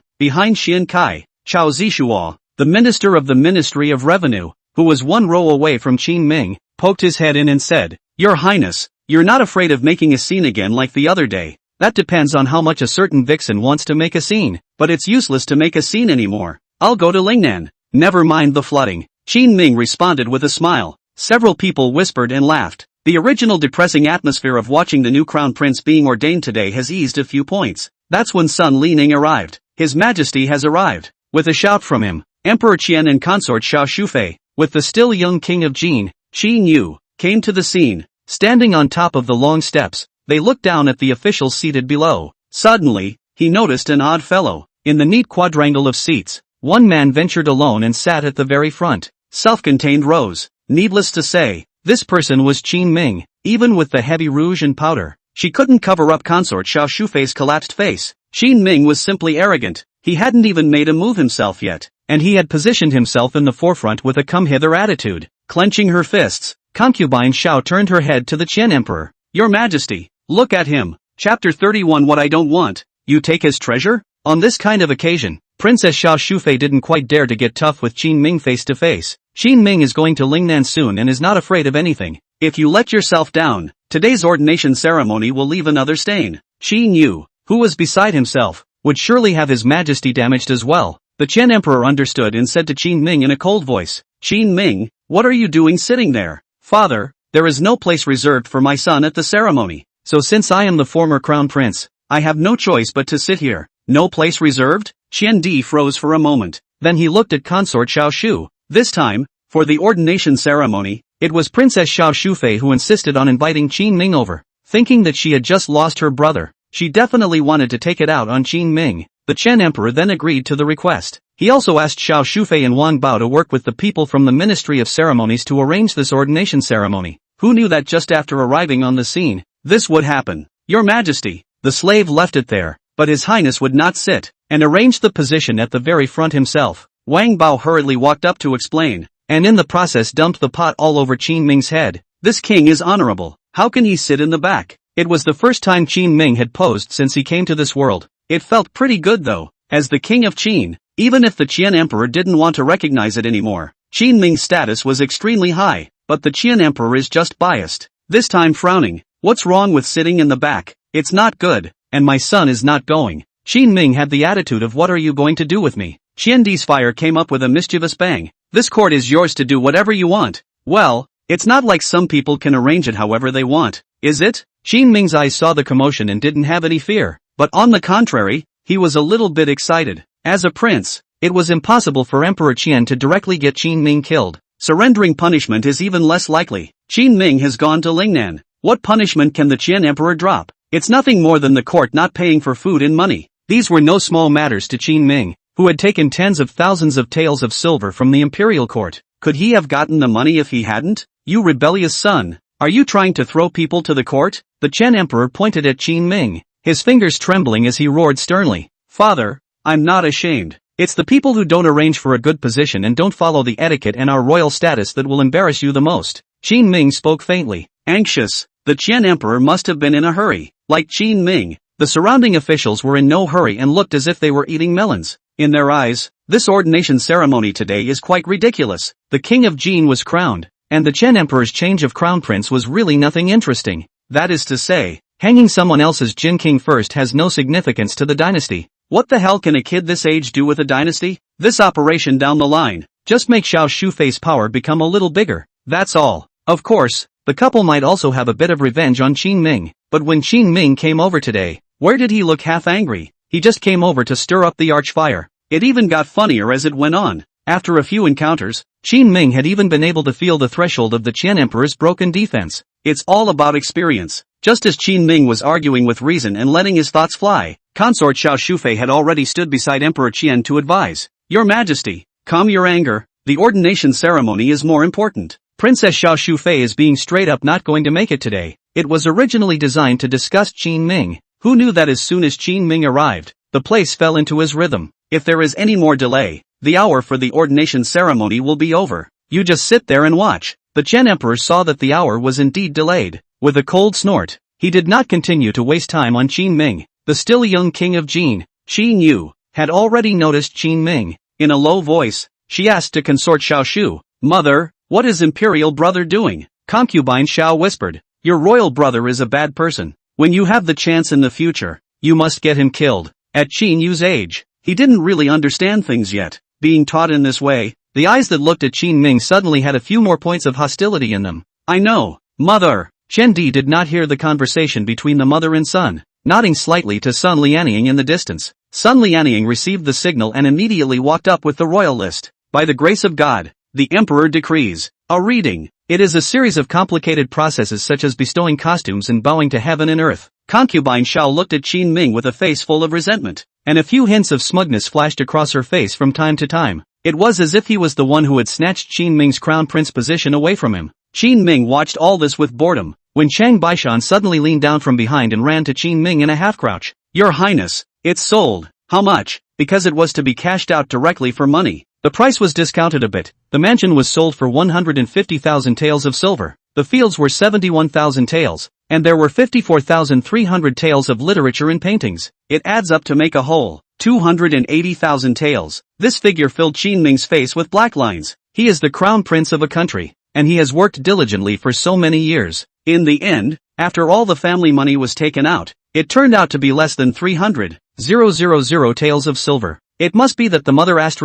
Behind Xian Kai, Chao Zishuo, the minister of the Ministry of Revenue, who was one row away from Qin Ming, poked his head in and said, Your Highness, you're not afraid of making a scene again like the other day. That depends on how much a certain vixen wants to make a scene, but it's useless to make a scene anymore. I'll go to Lingnan. Never mind the flooding. Qin Ming responded with a smile. Several people whispered and laughed. The original depressing atmosphere of watching the new crown prince being ordained today has eased a few points. That's when Sun Lining arrived. His Majesty has arrived. With a shout from him, Emperor Qian and consort Xiao Shufei, with the still young king of Jin, Qin Yu, came to the scene. Standing on top of the long steps, they looked down at the officials seated below. Suddenly, he noticed an odd fellow. In the neat quadrangle of seats, one man ventured alone and sat at the very front. Self-contained rows. Needless to say, this person was Qin Ming. Even with the heavy rouge and powder, she couldn't cover up consort Xiao Shufei's collapsed face. Qin Ming was simply arrogant. He hadn't even made a move himself yet, and he had positioned himself in the forefront with a come-hither attitude. Clenching her fists, concubine Xiao turned her head to the Qian Emperor. Your Majesty, look at him. Chapter 31. What I don't want, you take as treasure? On this kind of occasion, Princess Xiao Shufei didn't quite dare to get tough with Qin Ming face to face. Qin Ming is going to Lingnan soon and is not afraid of anything. If you let yourself down, today's ordination ceremony will leave another stain. Qin Yu, who was beside himself, would surely have His Majesty damaged as well. The Qian Emperor understood and said to Qin Ming in a cold voice, Qin Ming, what are you doing sitting there? Father, there is no place reserved for my son at the ceremony, so since I am the former crown prince, I have no choice but to sit here. No place reserved? Qian Di froze for a moment, then he looked at consort Xiao Shu. This time, for the ordination ceremony, it was Princess Xiao Shufei who insisted on inviting Qin Ming over. Thinking that she had just lost her brother, she definitely wanted to take it out on Qin Ming. The Chen Emperor then agreed to the request. He also asked Xiao Shufei and Wang Bao to work with the people from the Ministry of Ceremonies to arrange this ordination ceremony. Who knew that just after arriving on the scene, this would happen? Your Majesty, the slave left it there, but His Highness would not sit, and arranged the position at the very front himself. Wang Bao hurriedly walked up to explain, and in the process dumped the pot all over Qin Ming's head. This king is honorable. How can he sit in the back? It was the first time Qin Ming had posed since he came to this world. It felt pretty good though, as the king of Qin, even if the Qian Emperor didn't want to recognize it anymore. Qin Ming's status was extremely high, but the Qian Emperor is just biased. This time frowning, what's wrong with sitting in the back? It's not good, and my son is not going. Qin Ming had the attitude of what are you going to do with me? Qian Di's fire came up with a mischievous bang. This court is yours to do whatever you want. Well, it's not like some people can arrange it however they want, is it? Qin Ming's eyes saw the commotion and didn't have any fear, but on the contrary, he was a little bit excited. As a prince, it was impossible for Emperor Qian to directly get Qin Ming killed. Surrendering punishment is even less likely. Qin Ming has gone to Lingnan. What punishment can the Qian Emperor drop? It's nothing more than the court not paying for food and money. These were no small matters to Qin Ming, who had taken tens of thousands of taels of silver from the Imperial court. Could he have gotten the money if he hadn't? You rebellious son, Are you trying to throw people to the court? The Chen Emperor pointed at Qin Ming, his fingers trembling as he roared sternly. Father, I'm not ashamed. It's the people who don't arrange for a good position and don't follow the etiquette and our royal status that will embarrass you the most. Qin Ming spoke faintly. Anxious. The Chen Emperor must have been in a hurry. Like Qin Ming, the surrounding officials were in no hurry and looked as if they were eating melons. In their eyes, this ordination ceremony today is quite ridiculous. The king of Jin was crowned, and the Chen Emperor's change of crown prince was really nothing interesting. That is to say, hanging someone else's Jin king first has no significance to the dynasty. What the hell can a kid this age do with a dynasty? This operation down the line, just make Xiao Shufei's power become a little bigger, that's all. Of course, the couple might also have a bit of revenge on Qin Ming, but when Qin Ming came over today, where did he look half angry? He just came over to stir up the archfire. It even got funnier as it went on. After a few encounters, Qin Ming had even been able to feel the threshold of the Chen Emperor's broken defense. It's all about experience. Just as Qin Ming was arguing with reason and letting his thoughts fly, Consort Xiao Shufei had already stood beside Emperor Qian to advise. Your Majesty, calm your anger, the ordination ceremony is more important. Princess Xiao Shufei is being straight up not going to make it today. It was originally designed to disgust Qin Ming, who knew that as soon as Qin Ming arrived, the place fell into his rhythm. If there is any more delay, the hour for the ordination ceremony will be over. You just sit there and watch. The Chen Emperor saw that the hour was indeed delayed. With a cold snort, he did not continue to waste time on Qin Ming. The still young king of Jin, Qin Yu, had already noticed Qin Ming. In a low voice, she asked to consort Xiao Shu. Mother, what is Imperial brother doing? Concubine Xiao whispered. Your royal brother is a bad person. When you have the chance in the future, you must get him killed. At Qin Yu's age, he didn't really understand things yet. Being taught in this way, the eyes that looked at Qin Ming suddenly had a few more points of hostility in them. I know, mother. Chen Di did not hear the conversation between the mother and son, nodding slightly to Sun Lianying in the distance. Sun Lianying received the signal and immediately walked up with the royal list. By the grace of God, the Emperor decrees. A reading. It is a series of complicated processes such as bestowing costumes and bowing to heaven and earth. Concubine Xiao looked at Qin Ming with a face full of resentment, and a few hints of smugness flashed across her face from time to time. It was as if he was the one who had snatched Qin Ming's crown prince position away from him. Qin Ming watched all this with boredom, when Chang Baishan suddenly leaned down from behind and ran to Qin Ming in a half-crouch. Your Highness, it's sold. How much? Because it was to be cashed out directly for money. The price was discounted a bit. The mansion was sold for 150,000 taels of silver. The fields were 71,000 taels, and there were 54,300 taels of literature and paintings. It adds up to make a whole 280,000 taels. This figure filled Qin Ming's face with black lines. He is the crown prince of a country, and he has worked diligently for so many years. In the end, after all the family money was taken out, it turned out to be less than 300,000 taels of silver. It must be that the mother *********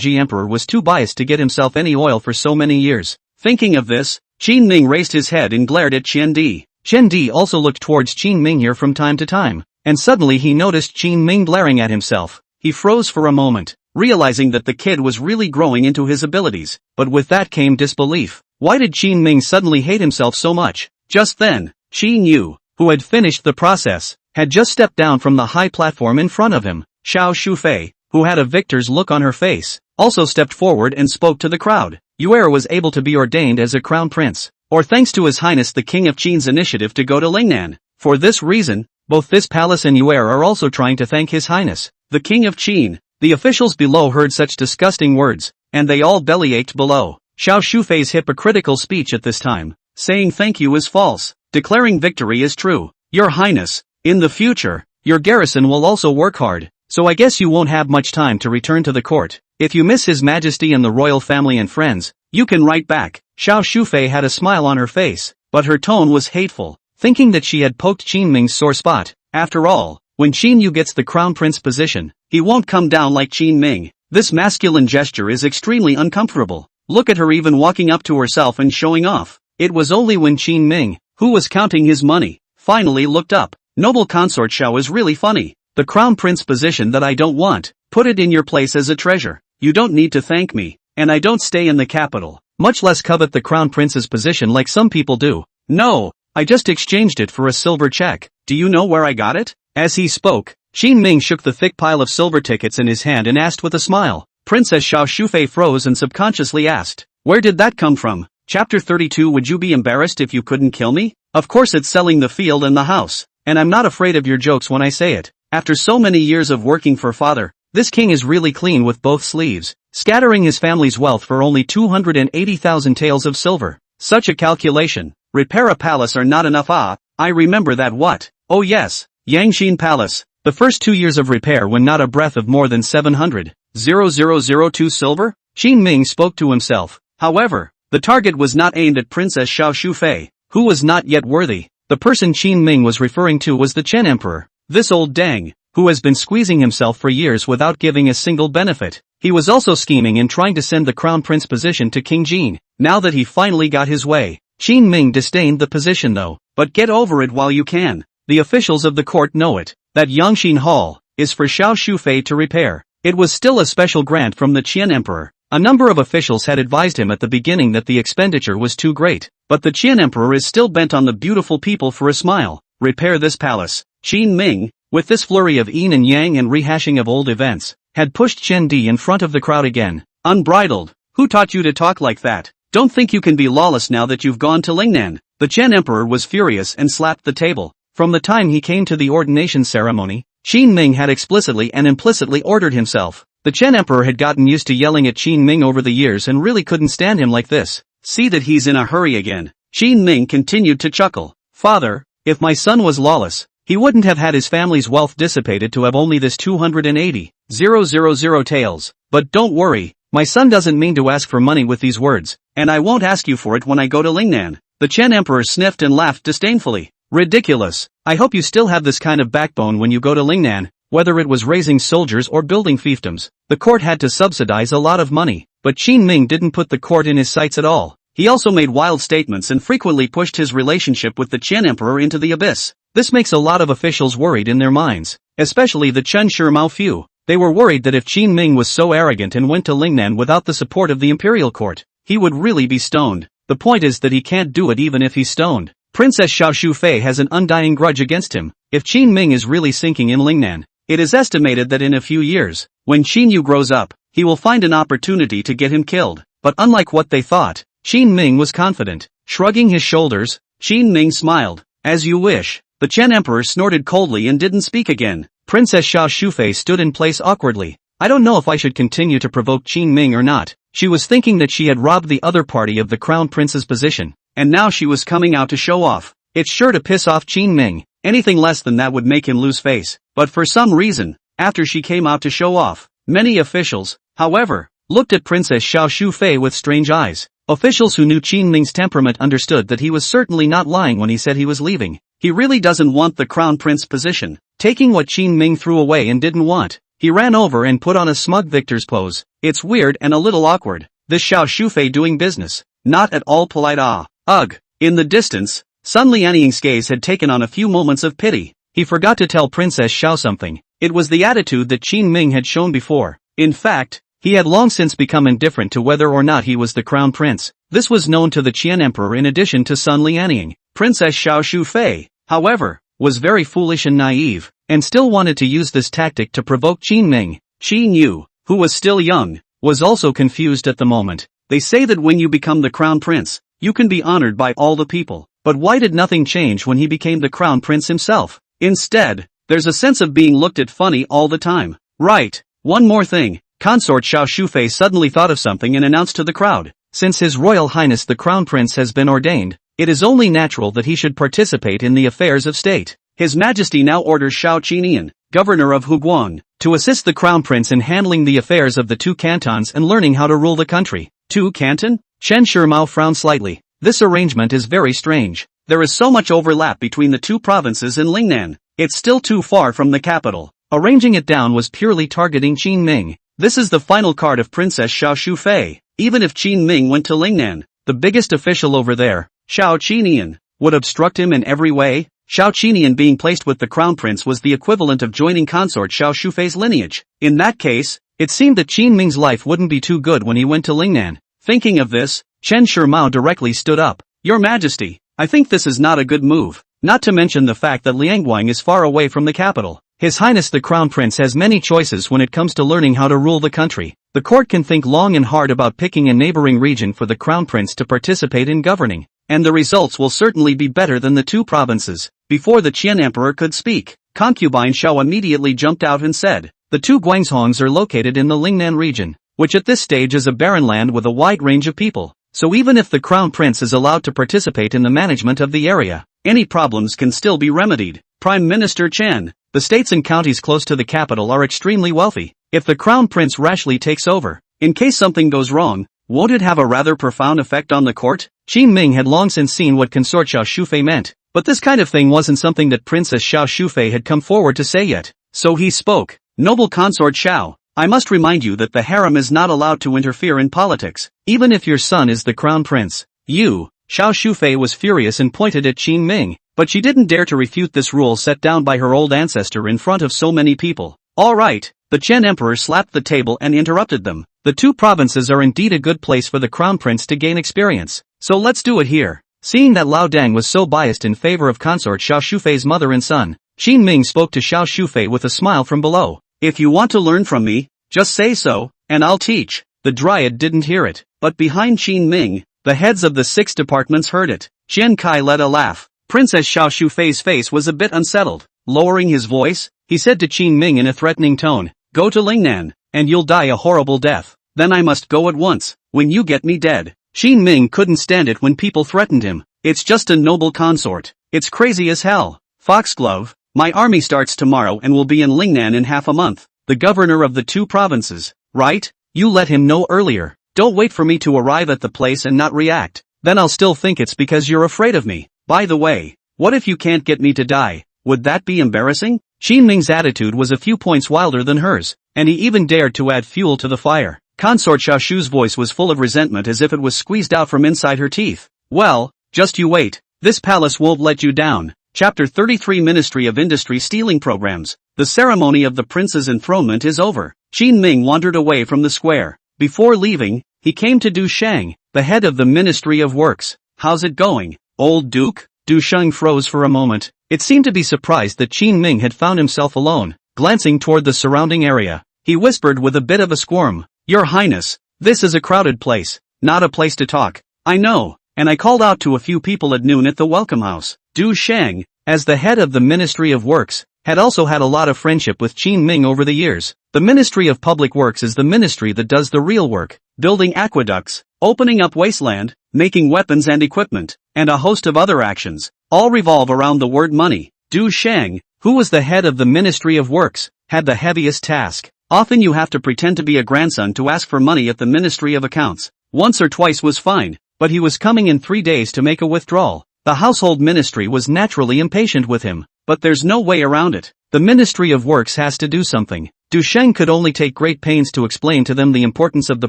ing emperor was too biased to get himself any oil for so many years. Thinking of this, Qin Ming raised his head and glared at Chen Di. Chen Di also looked towards Qin Ming here from time to time, and suddenly he noticed Qin Ming glaring at himself. He froze for a moment, realizing that the kid was really growing into his abilities, but with that came disbelief. Why did Qin Ming suddenly hate himself so much? Just then, Qin Yu, who had finished the process, had just stepped down from the high platform in front of him. Xiao Shufei, who had a victor's look on her face, also stepped forward and spoke to the crowd. Yuer was able to be ordained as a crown prince, or thanks to His Highness the King of Qin's initiative to go to Lingnan. For this reason, both this palace and Yuer are also trying to thank His Highness, the King of Qin. The officials below heard such disgusting words, and they all bellyached below. Xiao Shufei's hypocritical speech at this time, saying thank you is false, declaring victory is true. Your Highness, in the future, your garrison will also work hard, so I guess you won't have much time to return to the court. If you miss His Majesty and the royal family and friends, you can write back. Xiao Shufei had a smile on her face, but her tone was hateful, thinking that she had poked Qin Ming's sore spot. After all, when Qin Yu gets the crown prince position, he won't come down like Qin Ming. This masculine gesture is extremely uncomfortable. Look at her even walking up to herself and showing off. It was only when Qin Ming, who was counting his money, finally looked up. Noble consort Xiao is really funny. The crown prince position that I don't want, put it in your place as a treasure. You don't need to thank me, and I don't stay in the capital, much less covet the crown prince's position like some people do. No, I just exchanged it for a silver check. Do you know where I got it? As he spoke, Qin Ming shook the thick pile of silver tickets in his hand and asked with a smile. Princess Xiao Shufei froze and subconsciously asked, where did that come from? Chapter 32. Would you be embarrassed if you couldn't kill me? Of course it's selling the field and the house. And I'm not afraid of your jokes when I say it. After so many years of working for father, this king is really clean with both sleeves, scattering his family's wealth for only 280,000 taels of silver. Such a calculation. Repair a palace are not enough. I remember that. What? Oh yes, Yangshin Palace. The first 2 years of repair when not a breath of more than 700,002 silver? Qin Ming spoke to himself. However, the target was not aimed at Princess Xiao Shufei, who was not yet worthy. The person Qin Ming was referring to was the Chen Emperor. This old dang, who has been squeezing himself for years without giving a single benefit. He was also scheming and trying to send the crown prince position to King Jin. Now that he finally got his way, Qin Ming disdained the position though. But get over it while you can. The officials of the court know it. That Yangshin Hall is for Xiao Shufei to repair. It was still a special grant from the Qian Emperor. A number of officials had advised him at the beginning that the expenditure was too great. But the Qian Emperor is still bent on the beautiful people for a smile. Repair this palace. Qin Ming, with this flurry of yin and yang and rehashing of old events, had pushed Chen Di in front of the crowd again. Unbridled. Who taught you to talk like that? Don't think you can be lawless now that you've gone to Lingnan. The Chen Emperor was furious and slapped the table. From the time he came to the ordination ceremony, Qin Ming had explicitly and implicitly ordered himself. The Chen Emperor had gotten used to yelling at Qin Ming over the years and really couldn't stand him like this. See that he's in a hurry again. Qin Ming continued to chuckle. Father, if my son was lawless, he wouldn't have had his family's wealth dissipated to have only this 280,000 taels. But don't worry, my son doesn't mean to ask for money with these words, and I won't ask you for it when I go to Lingnan. The Chen Emperor sniffed and laughed disdainfully. Ridiculous. I hope you still have this kind of backbone when you go to Lingnan. Whether it was raising soldiers or building fiefdoms, the court had to subsidize a lot of money. But Qin Ming didn't put the court in his sights at all. He also made wild statements and frequently pushed his relationship with the Qian Emperor into the abyss. This makes a lot of officials worried in their minds, especially the Chen Shimao few. They were worried that if Qin Ming was so arrogant and went to Lingnan without the support of the imperial court, he would really be stoned. The point is that he can't do it even if he's stoned. Princess Xiao Shufei has an undying grudge against him. If Qin Ming is really sinking in Lingnan, it is estimated that in a few years, when Qin Yu grows up, he will find an opportunity to get him killed. But unlike what they thought, Qin Ming was confident. Shrugging his shoulders, Qin Ming smiled. As you wish. The Chen Emperor snorted coldly and didn't speak again. Princess Xiao Shufei stood in place awkwardly. I don't know if I should continue to provoke Qin Ming or not. She was thinking that she had robbed the other party of the crown prince's position, and now she was coming out to show off. It's sure to piss off Qin Ming. Anything less than that would make him lose face. But for some reason, after she came out to show off, many officials, however, looked at Princess Xiao Shufei with strange eyes. Officials who knew Qin Ming's temperament understood that he was certainly not lying when he said he was leaving. He really doesn't want the crown prince position. Taking what Qin Ming threw away and didn't want, he ran over and put on a smug victor's pose. It's weird and a little awkward. This Xiao Shufei doing business. Not at all polite. Ugh. In the distance, Sun Lianying's gaze had taken on a few moments of pity. He forgot to tell Princess Xiao something. It was the attitude that Qin Ming had shown before. In fact, he had long since become indifferent to whether or not he was the crown prince. This was known to the Qian Emperor in addition to Sun Lianying. Princess Xiao Shufei, however, was very foolish and naive, and still wanted to use this tactic to provoke Qin Ming. Qin Yu, who was still young, was also confused at the moment. They say that when you become the crown prince, you can be honored by all the people. But why did nothing change when he became the crown prince himself? Instead, there's a sense of being looked at funny all the time. Right. One more thing. Consort Xiao Shufei suddenly thought of something and announced to the crowd. Since His Royal Highness the Crown Prince has been ordained, it is only natural that he should participate in the affairs of state. His Majesty now orders Xiao Qinian, governor of Huguang, to assist the Crown Prince in handling the affairs of the two cantons and learning how to rule the country. Two canton? Chen Shimao frowned slightly. This arrangement is very strange. There is so much overlap between the two provinces in Lingnan. It's still too far from the capital. Arranging it down was purely targeting Qin Ming. This is the final card of Princess Xiao Shufei. Even if Qin Ming went to Lingnan, the biggest official over there, Xiao Qinian, would obstruct him in every way. Xiao Qinian being placed with the crown prince was the equivalent of joining consort Xiao Shufei's lineage. In that case, it seemed that Qin Ming's life wouldn't be too good when he went to Lingnan. Thinking of this, Chen Shimao directly stood up. Your Majesty, I think this is not a good move. Not to mention the fact that Liangguang is far away from the capital. His Highness the Crown Prince has many choices when it comes to learning how to rule the country. The the court can think long and hard about picking a neighboring region for the crown prince to participate in governing, and the results will certainly be better than the two provinces. Before the Qian emperor could speak, concubine Shao immediately jumped out and said, the two Guangzhongs are located in the Lingnan region, which at this stage is a barren land with a wide range of people. So even if the crown prince is allowed to participate in the management of the area, any problems can still be remedied. Prime Minister Chen, the states and counties close to the capital are extremely wealthy. If the crown prince rashly takes over, in case something goes wrong, won't it have a rather profound effect on the court? Qin Ming had long since seen what consort Xiao Shufei meant, but this kind of thing wasn't something that Princess Xiao Shufei had come forward to say yet. So he spoke, noble consort Xiao, I must remind you that the harem is not allowed to interfere in politics, even if your son is the crown prince. You, Xiao Shufei was furious and pointed at Qin Ming, but she didn't dare to refute this rule set down by her old ancestor in front of so many people. All right, the Chen emperor slapped the table and interrupted them. The two provinces are indeed a good place for the crown prince to gain experience, so let's do it here. Seeing that Lao Dang was so biased in favor of consort Xiao Shufei's mother and son, Qin Ming spoke to Xiao Shufei with a smile from below. If you want to learn from me, just say so, and I'll teach. The dryad didn't hear it, but behind Qin Ming, the heads of the 6 departments heard it. Qian Kai let a laugh. Princess Xiao Shufei's face was a bit unsettled. Lowering his voice, he said to Qin Ming in a threatening tone, go to Lingnan, and you'll die a horrible death. Then I must go at once, when you get me dead. Qin Ming couldn't stand it when people threatened him. It's just a noble consort. It's crazy as hell. Foxglove, my army starts tomorrow and will be in Lingnan in half a month. The governor of the two provinces, right? You let him know earlier. Don't wait for me to arrive at the place and not react. Then I'll still think it's because you're afraid of me. By the way, what if you can't get me to die? Would that be embarrassing? Qin Ming's attitude was a few points wilder than hers, and he even dared to add fuel to the fire. Consort Xiao Shu's voice was full of resentment as if it was squeezed out from inside her teeth. Well, just you wait. This palace won't let you down. Chapter 33 Ministry of Industry Stealing Programs. The ceremony of the prince's enthronement is over. Qin Ming wandered away from the square. Before leaving, he came to Du Sheng, the head of the Ministry of Works. How's it going, old Duke? Du Sheng froze for a moment. It seemed to be surprised that Qin Ming had found himself alone. Glancing toward the surrounding area, he whispered with a bit of a squirm, Your Highness, this is a crowded place, not a place to talk. I know, and I called out to a few people at noon at the Welcome House. Du Sheng, as the head of the Ministry of Works, had also had a lot of friendship with Qin Ming over the years. The Ministry of Public Works is the ministry that does the real work, building aqueducts, opening up wasteland, making weapons and equipment, and a host of other actions, all revolve around the word money. Du Sheng, who was the head of the Ministry of Works, had the heaviest task. Often you have to pretend to be a grandson to ask for money at the Ministry of Accounts. Once or twice was fine, but he was coming in 3 days to make a withdrawal. The household ministry was naturally impatient with him, but there's no way around it. The Ministry of Works has to do something. Du Sheng could only take great pains to explain to them the importance of the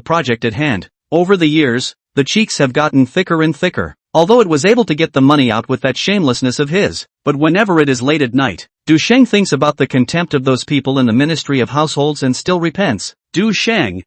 project at hand. Over the years, the cheeks have gotten thicker and thicker, although it was able to get the money out with that shamelessness of his. But whenever it is late at night, Du Sheng thinks about the contempt of those people in the Ministry of Households and still repents. Du Sheng,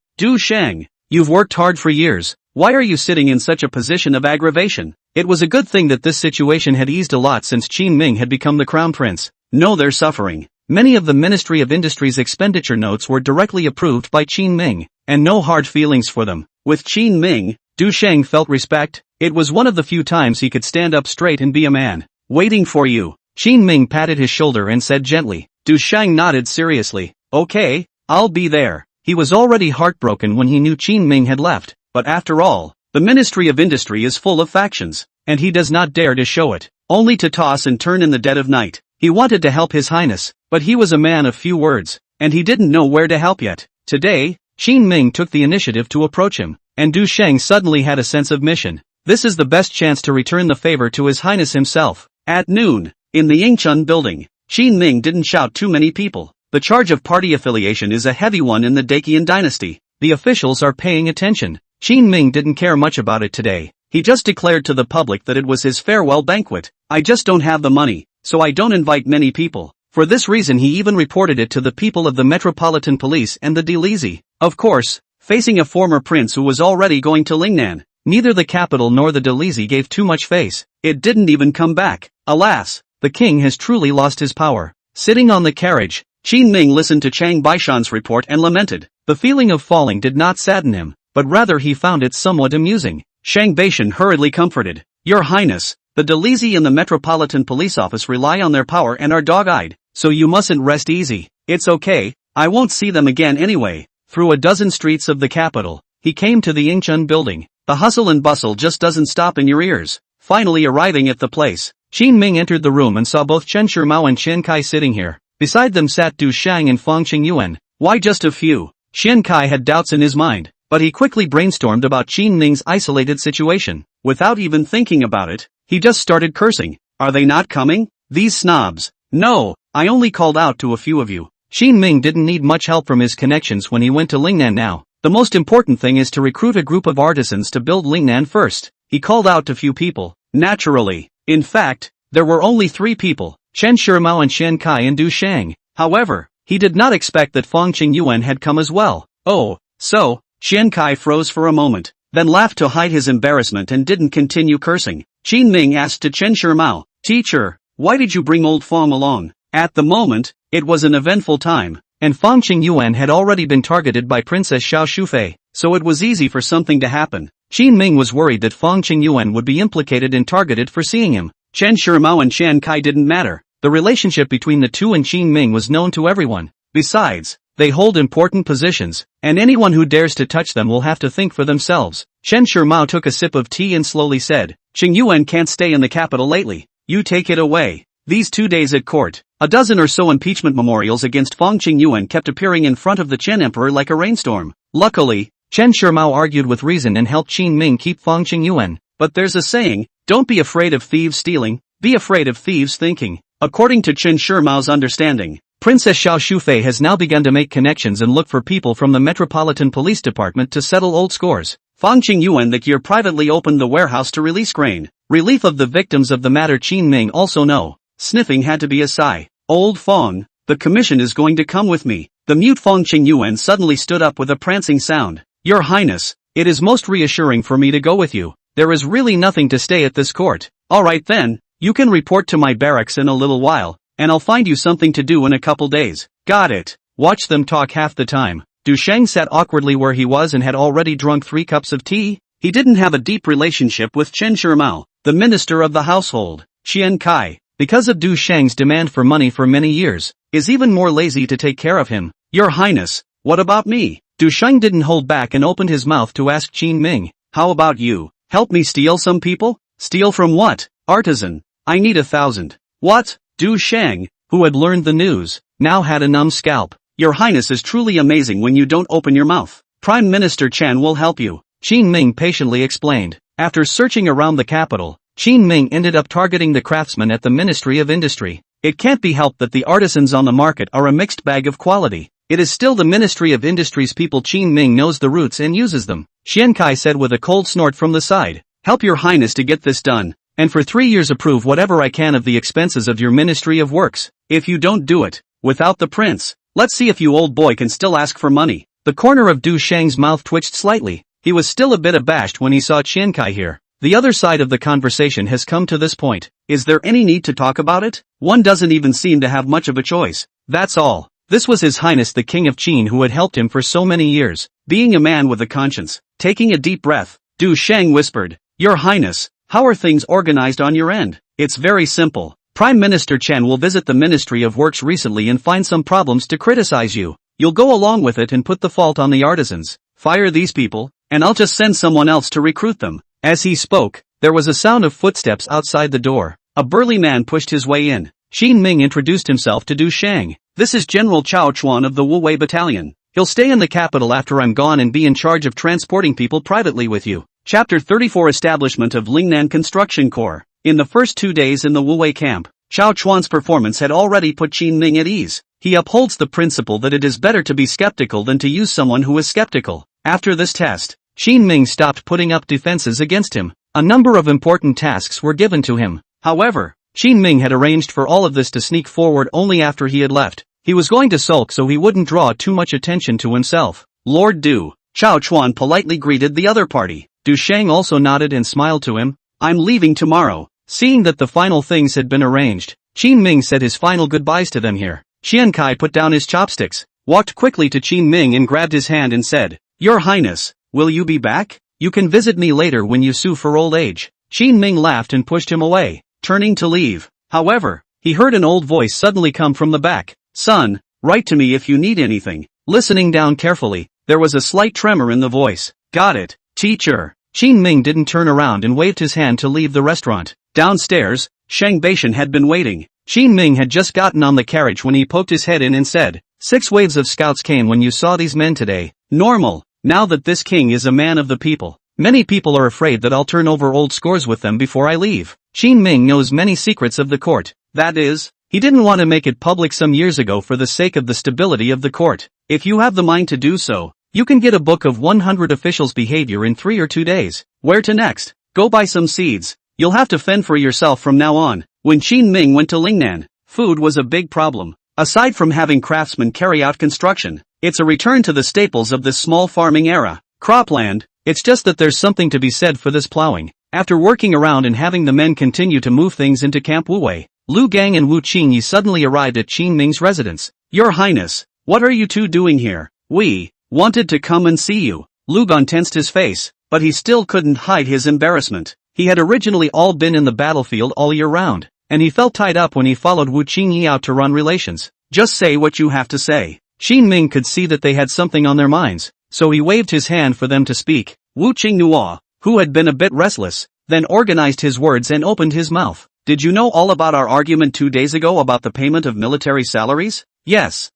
you've worked hard for years. Why are you sitting in such a position of aggravation? It was a good thing that this situation had eased a lot since Qin Ming had become the crown prince. No, they're suffering. Many of the Ministry of Industry's expenditure notes were directly approved by Qin Ming, and no hard feelings for them. With Qin Ming, Du Sheng felt respect. It was one of the few times he could stand up straight and be a man. Waiting for you. Qin Ming patted his shoulder and said gently. Du Sheng nodded seriously. Okay, I'll be there. He was already heartbroken when he knew Qin Ming had left, but after all, the Ministry of Industry is full of factions, and he does not dare to show it, only to toss and turn in the dead of night. He wanted to help His Highness, but he was a man of few words, and he didn't know where to help yet. Today, Qin Ming took the initiative to approach him, and Du Sheng suddenly had a sense of mission. This is the best chance to return the favor to His Highness himself. At noon, in the Yingchun building, Qin Ming didn't shout too many people. The charge of party affiliation is a heavy one in the Dacian dynasty. The officials are paying attention. Qin Ming didn't care much about it today. He just declared to the public that it was his farewell banquet. I just don't have the money, so I don't invite many people. For this reason he even reported it to the people of the Metropolitan Police and the Delizi. Of course, facing a former prince who was already going to Lingnan, neither the capital nor the Delizi gave too much face. It didn't even come back. Alas, the king has truly lost his power. Sitting on the carriage, Qin Ming listened to Chang Baishan's report and lamented. The feeling of falling did not sadden him, but rather he found it somewhat amusing. Chang Baishan hurriedly comforted. Your Highness, the Delisi and the Metropolitan Police Office rely on their power and are dog-eyed, so you mustn't rest easy. It's okay, I won't see them again anyway. Through a dozen streets of the capital, he came to the Yingchun building. The hustle and bustle just doesn't stop in your ears. Finally arriving at the place, Qin Ming entered the room and saw both Chen Shimao and Chen Kai sitting here. Beside them sat Du Shang and Fang Qingyuan. Why just a few? Chen Kai had doubts in his mind, but he quickly brainstormed about Qin Ming's isolated situation. Without even thinking about it, he just started cursing. Are they not coming? These snobs. No, I only called out to a few of you. Qin Ming didn't need much help from his connections when he went to Lingnan now. The most important thing is to recruit a group of artisans to build Lingnan first. He called out to few people. Naturally. In fact, there were only 3 people, Chen Shimao and Chen Kai and Du Shang. However, he did not expect that Fang Qingyuan had come as well. Oh, so, Chen Kai froze for a moment, then laughed to hide his embarrassment and didn't continue cursing. Qin Ming asked to Chen Shimao, Teacher, why did you bring old Fang along? At the moment, it was an eventful time, and Fang Qingyuan had already been targeted by Princess Xiao Shufei, so it was easy for something to happen. Qin Ming was worried that Fang Qingyuan would be implicated and targeted for seeing him. Chen Shimao and Chen Kai didn't matter. The relationship between the two and Qin Ming was known to everyone. Besides, they hold important positions, and anyone who dares to touch them will have to think for themselves. Chen Shimao took a sip of tea and slowly said, Qingyuan can't stay in the capital lately. You take it away. These 2 days at court, a dozen or so impeachment memorials against Fang Qingyuan kept appearing in front of the Chen Emperor like a rainstorm. Luckily, Chen Shimao argued with reason and helped Qin Ming keep Fang Qingyuan. But there's a saying, don't be afraid of thieves stealing, be afraid of thieves thinking. According to Chen Shimao's understanding, Princess Xiao Shufei has now begun to make connections and look for people from the Metropolitan Police Department to settle old scores. Fang Qingyuan that year privately opened the warehouse to release grain. Relief of the victims of the matter Qin Ming also know. Sniffing had to be a sigh. Old Fang, the commission is going to come with me. The mute Fang Qingyuan suddenly stood up with a prancing sound. Your Highness, it is most reassuring for me to go with you. There is really nothing to stay at this court. Alright then, you can report to my barracks in a little while, and I'll find you something to do in a couple days. Got it. Watch them talk half the time. Du Sheng sat awkwardly where he was and had already drunk 3 cups of tea. He didn't have a deep relationship with Chen Shimao, the minister of the household. Chen Kai, because of Du Sheng's demand for money for many years, is even more lazy to take care of him. Your Highness, what about me? Du Sheng didn't hold back and opened his mouth to ask Qin Ming. How about you? Help me steal some people? Steal from what? Artisan. I need 1,000. What? Du Sheng, who had learned the news, now had a numb scalp. Your Highness is truly amazing when you don't open your mouth. Prime Minister Chen will help you. Qin Ming patiently explained. After searching around the capital, Qin Ming ended up targeting the craftsmen at the Ministry of Industry. It can't be helped that the artisans on the market are a mixed bag of quality. It is still the Ministry of Industry's people. Qin Ming knows the roots and uses them. Xian Kai said with a cold snort from the side. Help your Highness to get this done, and for 3 years approve whatever I can of the expenses of your Ministry of Works. If you don't do it, without the prince, let's see if you old boy can still ask for money. The corner of Du Sheng's mouth twitched slightly. He was still a bit abashed when he saw Xian Kai here. The other side of the conversation has come to this point. Is there any need to talk about it? One doesn't even seem to have much of a choice. That's all. This was His Highness the King of Qin who had helped him for so many years. Being a man with a conscience, taking a deep breath, Du Sheng whispered, Your Highness, how are things organized on your end? It's very simple. Prime Minister Chen will visit the Ministry of Works recently and find some problems to criticize you. You'll go along with it and put the fault on the artisans. Fire these people, and I'll just send someone else to recruit them. As he spoke, there was a sound of footsteps outside the door. A burly man pushed his way in. Qin Ming introduced himself to Du Sheng. This is General Chao Chuan of the Wuwei Battalion. He'll stay in the capital after I'm gone and be in charge of transporting people privately with you. Chapter 34 Establishment of Lingnan Construction Corps. In the first 2 days in the Wuwei camp, Chao Chuan's performance had already put Qin Ming at ease. He upholds the principle that it is better to be skeptical than to use someone who is skeptical. After this test, Qin Ming stopped putting up defenses against him. A number of important tasks were given to him. However, Qin Ming had arranged for all of this to sneak forward only after he had left. He was going to sulk so he wouldn't draw too much attention to himself. Lord Du, Chao Chuan politely greeted the other party. Du Sheng also nodded and smiled to him. I'm leaving tomorrow. Seeing that the final things had been arranged, Qin Ming said his final goodbyes to them here. Qian Kai put down his chopsticks, walked quickly to Qin Ming and grabbed his hand and said, "Your Highness, will you be back? You can visit me later when you sue for old age." Qin Ming laughed and pushed him away, turning to leave. However, he heard an old voice suddenly come from the back. "Son, write to me if you need anything." Listening down carefully, there was a slight tremor in the voice. "Got it, teacher." Qin Ming didn't turn around and waved his hand to leave the restaurant. Downstairs, Shang Beishan had been waiting. Qin Ming had just gotten on the carriage when he poked his head in and said, "6 waves of scouts came when you saw these men today." Normal. Now that this king is a man of the people, many people are afraid that I'll turn over old scores with them before I leave. Qin Ming knows many secrets of the court. That is, he didn't want to make it public some years ago for the sake of the stability of the court. If you have the mind to do so, you can get a book of 100 officials' behavior in 3 or 2 days. Where to next? Go buy some seeds. You'll have to fend for yourself from now on. When Qin Ming went to Lingnan, food was a big problem. Aside from having craftsmen carry out construction, it's a return to the staples of this small farming era. Cropland. It's just that there's something to be said for this plowing. After working around and having the men continue to move things into Camp Wuwei, Lu Gang and Wu Qingyi suddenly arrived at Qin Ming's residence. "Your Highness, what are you two doing here?" "We wanted to come and see you." Lu Gan tensed his face, but he still couldn't hide his embarrassment. He had originally all been in the battlefield all year round, and he felt tied up when he followed Wu Qingyi out to run relations. "Just say what you have to say." Qin Ming could see that they had something on their minds, so he waved his hand for them to speak. Wu Qingnua, who had been a bit restless, then organized his words and opened his mouth. "Did you know all about our argument 2 days ago about the payment of military salaries?" "Yes.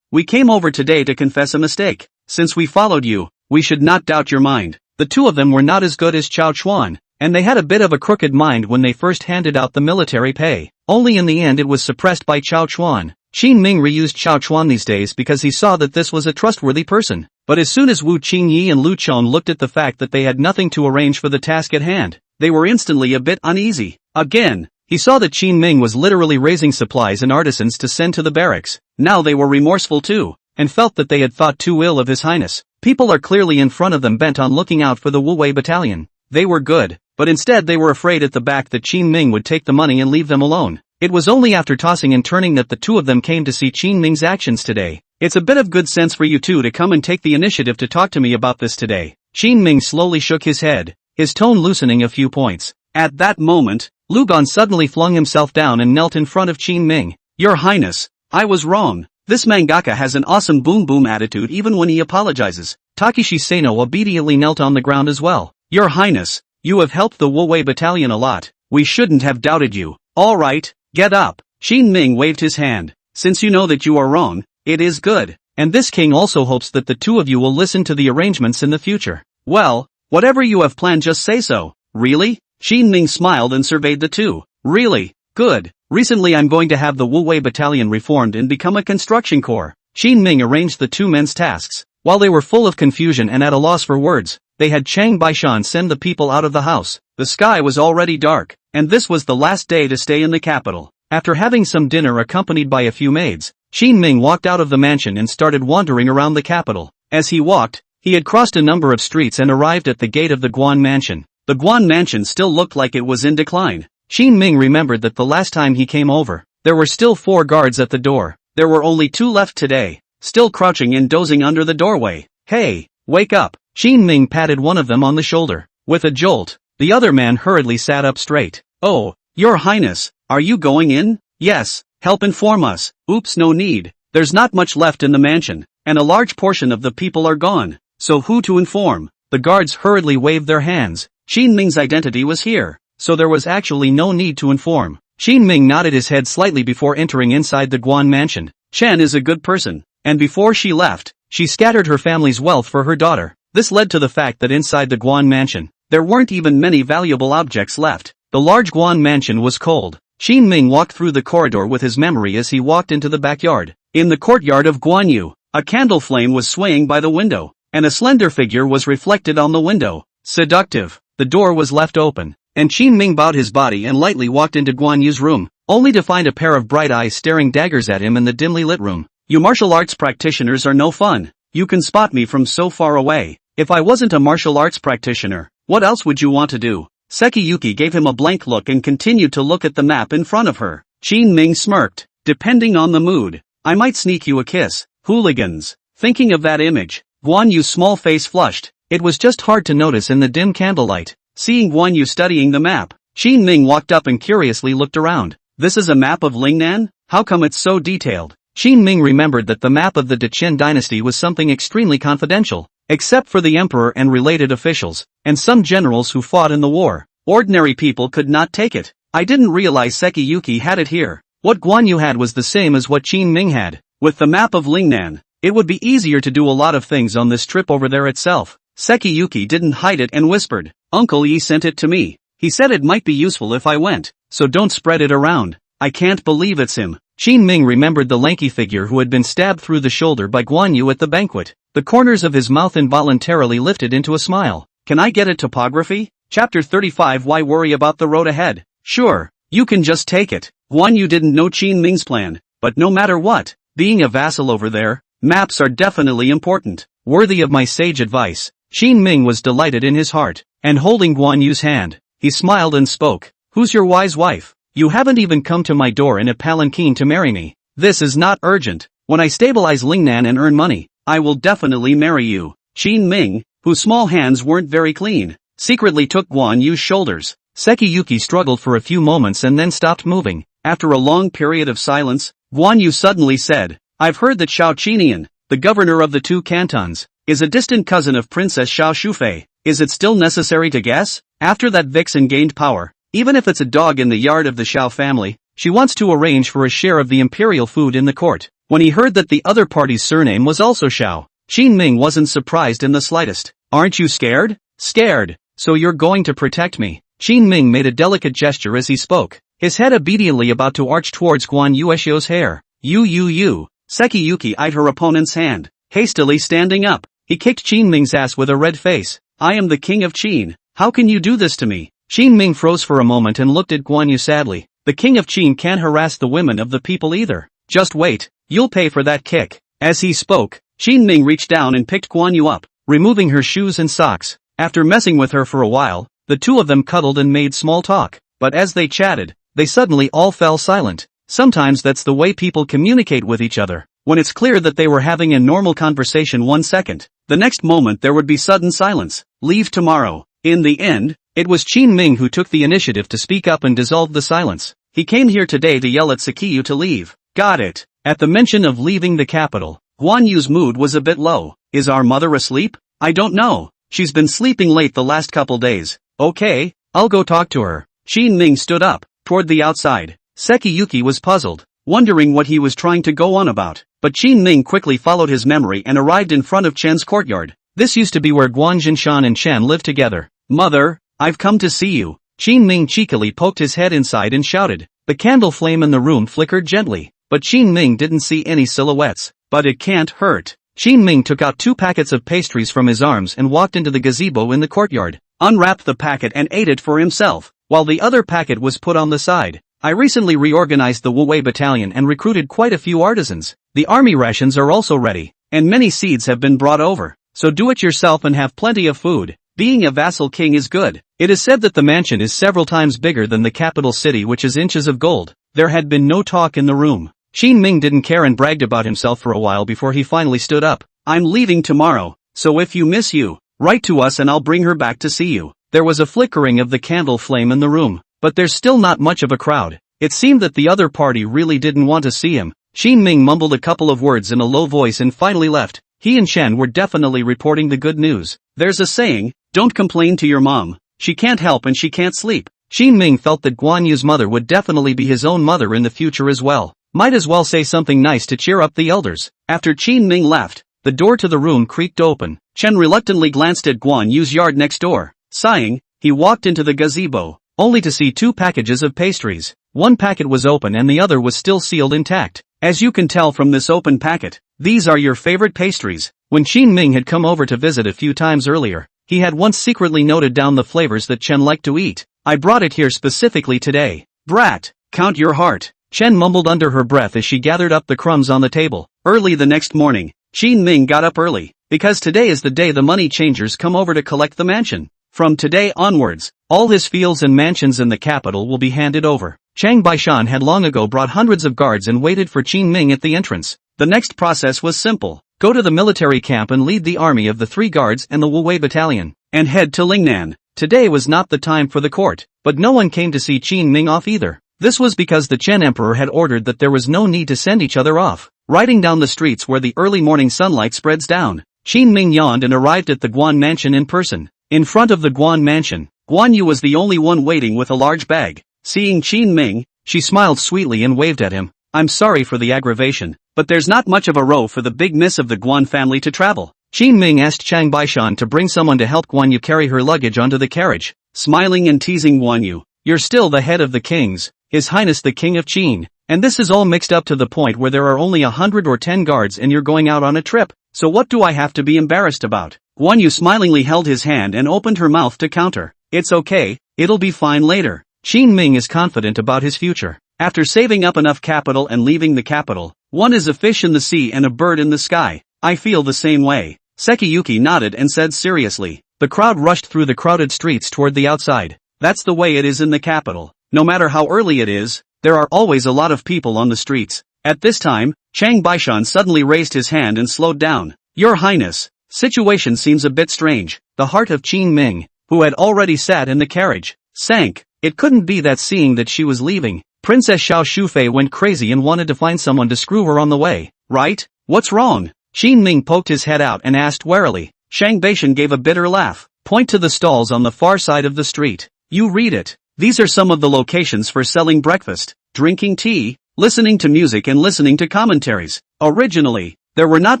We came over today to confess a mistake. Since we followed you, we should not doubt your mind." The two of them were not as good as Chao Chuan, and they had a bit of a crooked mind when they first handed out the military pay. Only in the end it was suppressed by Chao Chuan. Qin Ming reused Chao Chuan these days because he saw that this was a trustworthy person. But as soon as Wu Qingyi and Lu Chong looked at the fact that they had nothing to arrange for the task at hand, they were instantly a bit uneasy. Again, he saw that Qin Ming was literally raising supplies and artisans to send to the barracks. Now they were remorseful too, and felt that they had thought too ill of His Highness. People are clearly in front of them bent on looking out for the Wu Wei battalion. They were good, but instead they were afraid at the back that Qin Ming would take the money and leave them alone. It was only after tossing and turning that the two of them came to see Qin Ming's actions today. "It's a bit of good sense for you two to come and take the initiative to talk to me about this today." Qin Ming slowly shook his head, his tone loosening a few points. At that moment, Lu Gan suddenly flung himself down and knelt in front of Qin Ming. "Your Highness, I was wrong. This mangaka has an awesome boom boom attitude even when he apologizes." Takeshi Seno obediently knelt on the ground as well. "Your Highness, you have helped the Wu Wei battalion a lot. We shouldn't have doubted you." "All right, get up." Qin Ming waved his hand. "Since you know that you are wrong, it is good. And this king also hopes that the two of you will listen to the arrangements in the future." "Well, whatever you have planned, just say so." "Really?" Qin Ming smiled and surveyed the two. "Really? Good. Recently I'm going to have the Wu Wei battalion reformed and become a construction corps." Qin Ming arranged the two men's tasks. While they were full of confusion and at a loss for words, they had Chang Baishan send the people out of the house. The sky was already dark, and this was the last day to stay in the capital. After having some dinner accompanied by a few maids, Qin Ming walked out of the mansion and started wandering around the capital. As he walked, he had crossed a number of streets and arrived at the gate of the Guan mansion. The Guan mansion still looked like it was in decline. Qin Ming remembered that the last time he came over, there were still 4 guards at the door. There were only 2 left today, still crouching and dozing under the doorway. "Hey, wake up." Qin Ming patted one of them on the shoulder. With a jolt, the other man hurriedly sat up straight. "Oh, Your Highness, are you going in?" "Yes, help inform us." "Oops, no need. There's not much left in the mansion, and a large portion of the people are gone. So who to inform?" The guards hurriedly waved their hands. Qin Ming's identity was here, so there was actually no need to inform. Qin Ming nodded his head slightly before entering inside the Guan mansion. Chen is a good person, and before she left, she scattered her family's wealth for her daughter. This led to the fact that inside the Guan mansion, there weren't even many valuable objects left. The large Guan mansion was cold. Qin Ming walked through the corridor with his memory as he walked into the backyard. In the courtyard of Guanyu, a candle flame was swaying by the window, and a slender figure was reflected on the window. Seductive. The door was left open, and Qin Ming bowed his body and lightly walked into Guanyu's room, only to find a pair of bright eyes staring daggers at him in the dimly lit room. "You martial arts practitioners are no fun. You can spot me from so far away. If I wasn't a martial arts practitioner, what else would you want to do?" Sekiyuki gave him a blank look and continued to look at the map in front of her. Qin Ming smirked. "Depending on the mood, I might sneak you a kiss. Hooligans. Thinking of that image, Guan Yu's small face flushed. It was just hard to notice in the dim candlelight. Seeing Guan Yu studying the map, Qin Ming walked up and curiously looked around. This is a map of Lingnan? How come it's so detailed? Qin Ming remembered that the map of the Qin dynasty was something extremely confidential, except for the emperor and related officials, and some generals who fought in the war. Ordinary people could not take it. I didn't realize Sekiyuki had it here. What Guan Yu had was the same as what Qin Ming had. With the map of Lingnan, it would be easier to do a lot of things on this trip over there itself. Sekiyuki didn't hide it and whispered, Uncle Yi sent it to me. He said it might be useful if I went, so don't spread it around. I can't believe it's him. Qin Ming remembered the lanky figure who had been stabbed through the shoulder by Guan Yu at the banquet. The corners of his mouth involuntarily lifted into a smile. Can I get a topography? Chapter 35. Why worry about the road ahead? Sure, you can just take it. Guan Yu didn't know Qin Ming's plan, but no matter what, being a vassal over there, maps are definitely important. Worthy of my sage advice. Qin Ming was delighted in his heart, and holding Guan Yu's hand, he smiled and spoke. Who's your wise wife? You haven't even come to my door in a palanquin to marry me. This is not urgent. When I stabilize Lingnan and earn money, I will definitely marry you. Qin Ming, whose small hands weren't very clean, secretly took Guan Yu's shoulders. Sekiyuki struggled for a few moments and then stopped moving. After a long period of silence, Guan Yu suddenly said, I've heard that Xiao Qinian, the governor of the 2 cantons, is a distant cousin of Princess Xiao Shufei. Is it still necessary to guess? After that vixen gained power, even if it's a dog in the yard of the Xiao family, she wants to arrange for a share of the imperial food in the court. When he heard that the other party's surname was also Xiao, Qin Ming wasn't surprised in the slightest. Aren't you scared? Scared. So you're going to protect me. Qin Ming made a delicate gesture as he spoke, his head obediently about to arch towards Guan Yueshio's hair. You. Sekiyuki eyed her opponent's hand, hastily standing up. He kicked Qin Ming's ass with a red face. I am the king of Qin. How can you do this to me? Qin Ming froze for a moment and looked at Guan Yu sadly. The king of Qin can't harass the women of the people either. Just wait, you'll pay for that kick. As he spoke, Qin Ming reached down and picked Guan Yu up, removing her shoes and socks. After messing with her for a while, the two of them cuddled and made small talk. But as they chatted, they suddenly all fell silent. Sometimes that's the way people communicate with each other. When it's clear that they were having a normal conversation 1 second, the next moment there would be sudden silence. Leave tomorrow. In the end, it was Qin Ming who took the initiative to speak up and dissolve the silence. He came here today to yell at Sekiyu to leave. Got it. At the mention of leaving the capital, Guan Yu's mood was a bit low. Is our mother asleep? I don't know. She's been sleeping late the last couple days. Okay, I'll go talk to her. Qin Ming stood up, toward the outside. Sekiyuki was puzzled, wondering what he was trying to go on about. But Qin Ming quickly followed his memory and arrived in front of Chen's courtyard. This used to be where Guan Jinshan and Chen lived together. Mother, I've come to see you. Qin Ming cheekily poked his head inside and shouted. The candle flame in the room flickered gently, but Qin Ming didn't see any silhouettes. But it can't hurt. Qin Ming took out 2 packets of pastries from his arms and walked into the gazebo in the courtyard, unwrapped the packet and ate it for himself, while the other packet was put on the side. I recently reorganized the Wu-Wei battalion and recruited quite a few artisans. The army rations are also ready, and many seeds have been brought over, so do it yourself and have plenty of food. Being a vassal king is good. It is said that the mansion is several times bigger than the capital city, which is inches of gold. There had been no talk in the room. Qin Ming didn't care and bragged about himself for a while before he finally stood up. I'm leaving tomorrow, so if you miss you, write to us and I'll bring her back to see you. There was a flickering of the candle flame in the room, but there's still not much of a crowd. It seemed that the other party really didn't want to see him. Qin Ming mumbled a couple of words in a low voice and finally left. He and Chen were definitely reporting the good news. There's a saying, don't complain to your mom. She can't help and she can't sleep. Qin Ming felt that Guan Yu's mother would definitely be his own mother in the future as well. Might as well say something nice to cheer up the elders. After Qin Ming left, the door to the room creaked open. Chen reluctantly glanced at Guan Yu's yard next door. Sighing, he walked into the gazebo, only to see 2 packages of pastries. One packet was open and the other was still sealed intact. As you can tell from this open packet, these are your favorite pastries. When Qin Ming had come over to visit a few times earlier, he had once secretly noted down the flavors that Chen liked to eat. I brought it here specifically today. Brat, count your heart. Chen mumbled under her breath as she gathered up the crumbs on the table. Early the next morning, Qin Ming got up early, because today is the day the money changers come over to collect the mansion. From today onwards, all his fields and mansions in the capital will be handed over. Chang Baishan had long ago brought hundreds of guards and waited for Qin Ming at the entrance. The next process was simple. Go to the military camp and lead the army of the 3 guards and the Wu-Wei battalion, and head to Lingnan. Today was not the time for the court, but no one came to see Qin Ming off either. This was because the Chen Emperor had ordered that there was no need to send each other off. Riding down the streets where the early morning sunlight spreads down, Qin Ming yawned and arrived at the Guan mansion in person. In front of the Guan mansion, Guan Yu was the only one waiting with a large bag. Seeing Qin Ming, she smiled sweetly and waved at him. I'm sorry for the aggravation, but there's not much of a row for the big miss of the Guan family to travel. Qin Ming asked Chang Baishan to bring someone to help Guan Yu carry her luggage onto the carriage, smiling and teasing Guan Yu. You're still the head of the kings, His Highness the King of Qin, and this is all mixed up to the point where there are only 100 or 10 guards and you're going out on a trip, so what do I have to be embarrassed about? Guan Yu smilingly held his hand and opened her mouth to counter. It's okay, it'll be fine later. Qin Ming is confident about his future. After saving up enough capital and leaving the capital, one is a fish in the sea and a bird in the sky. I feel the same way. Sekiyuki nodded and said seriously. The crowd rushed through the crowded streets toward the outside. That's the way it is in the capital. No matter how early it is, there are always a lot of people on the streets. At this time, Chang Baishan suddenly raised his hand and slowed down. Your Highness, situation seems a bit strange. The heart of Qin Ming, who had already sat in the carriage, sank. It couldn't be that seeing that she was leaving, Princess Xiao Shufei went crazy and wanted to find someone to screw her on the way, right? What's wrong? Qin Ming poked his head out and asked warily. Shang Baishan gave a bitter laugh. Point to the stalls on the far side of the street. You read it. These are some of the locations for selling breakfast, drinking tea, listening to music and listening to commentaries. Originally, there were not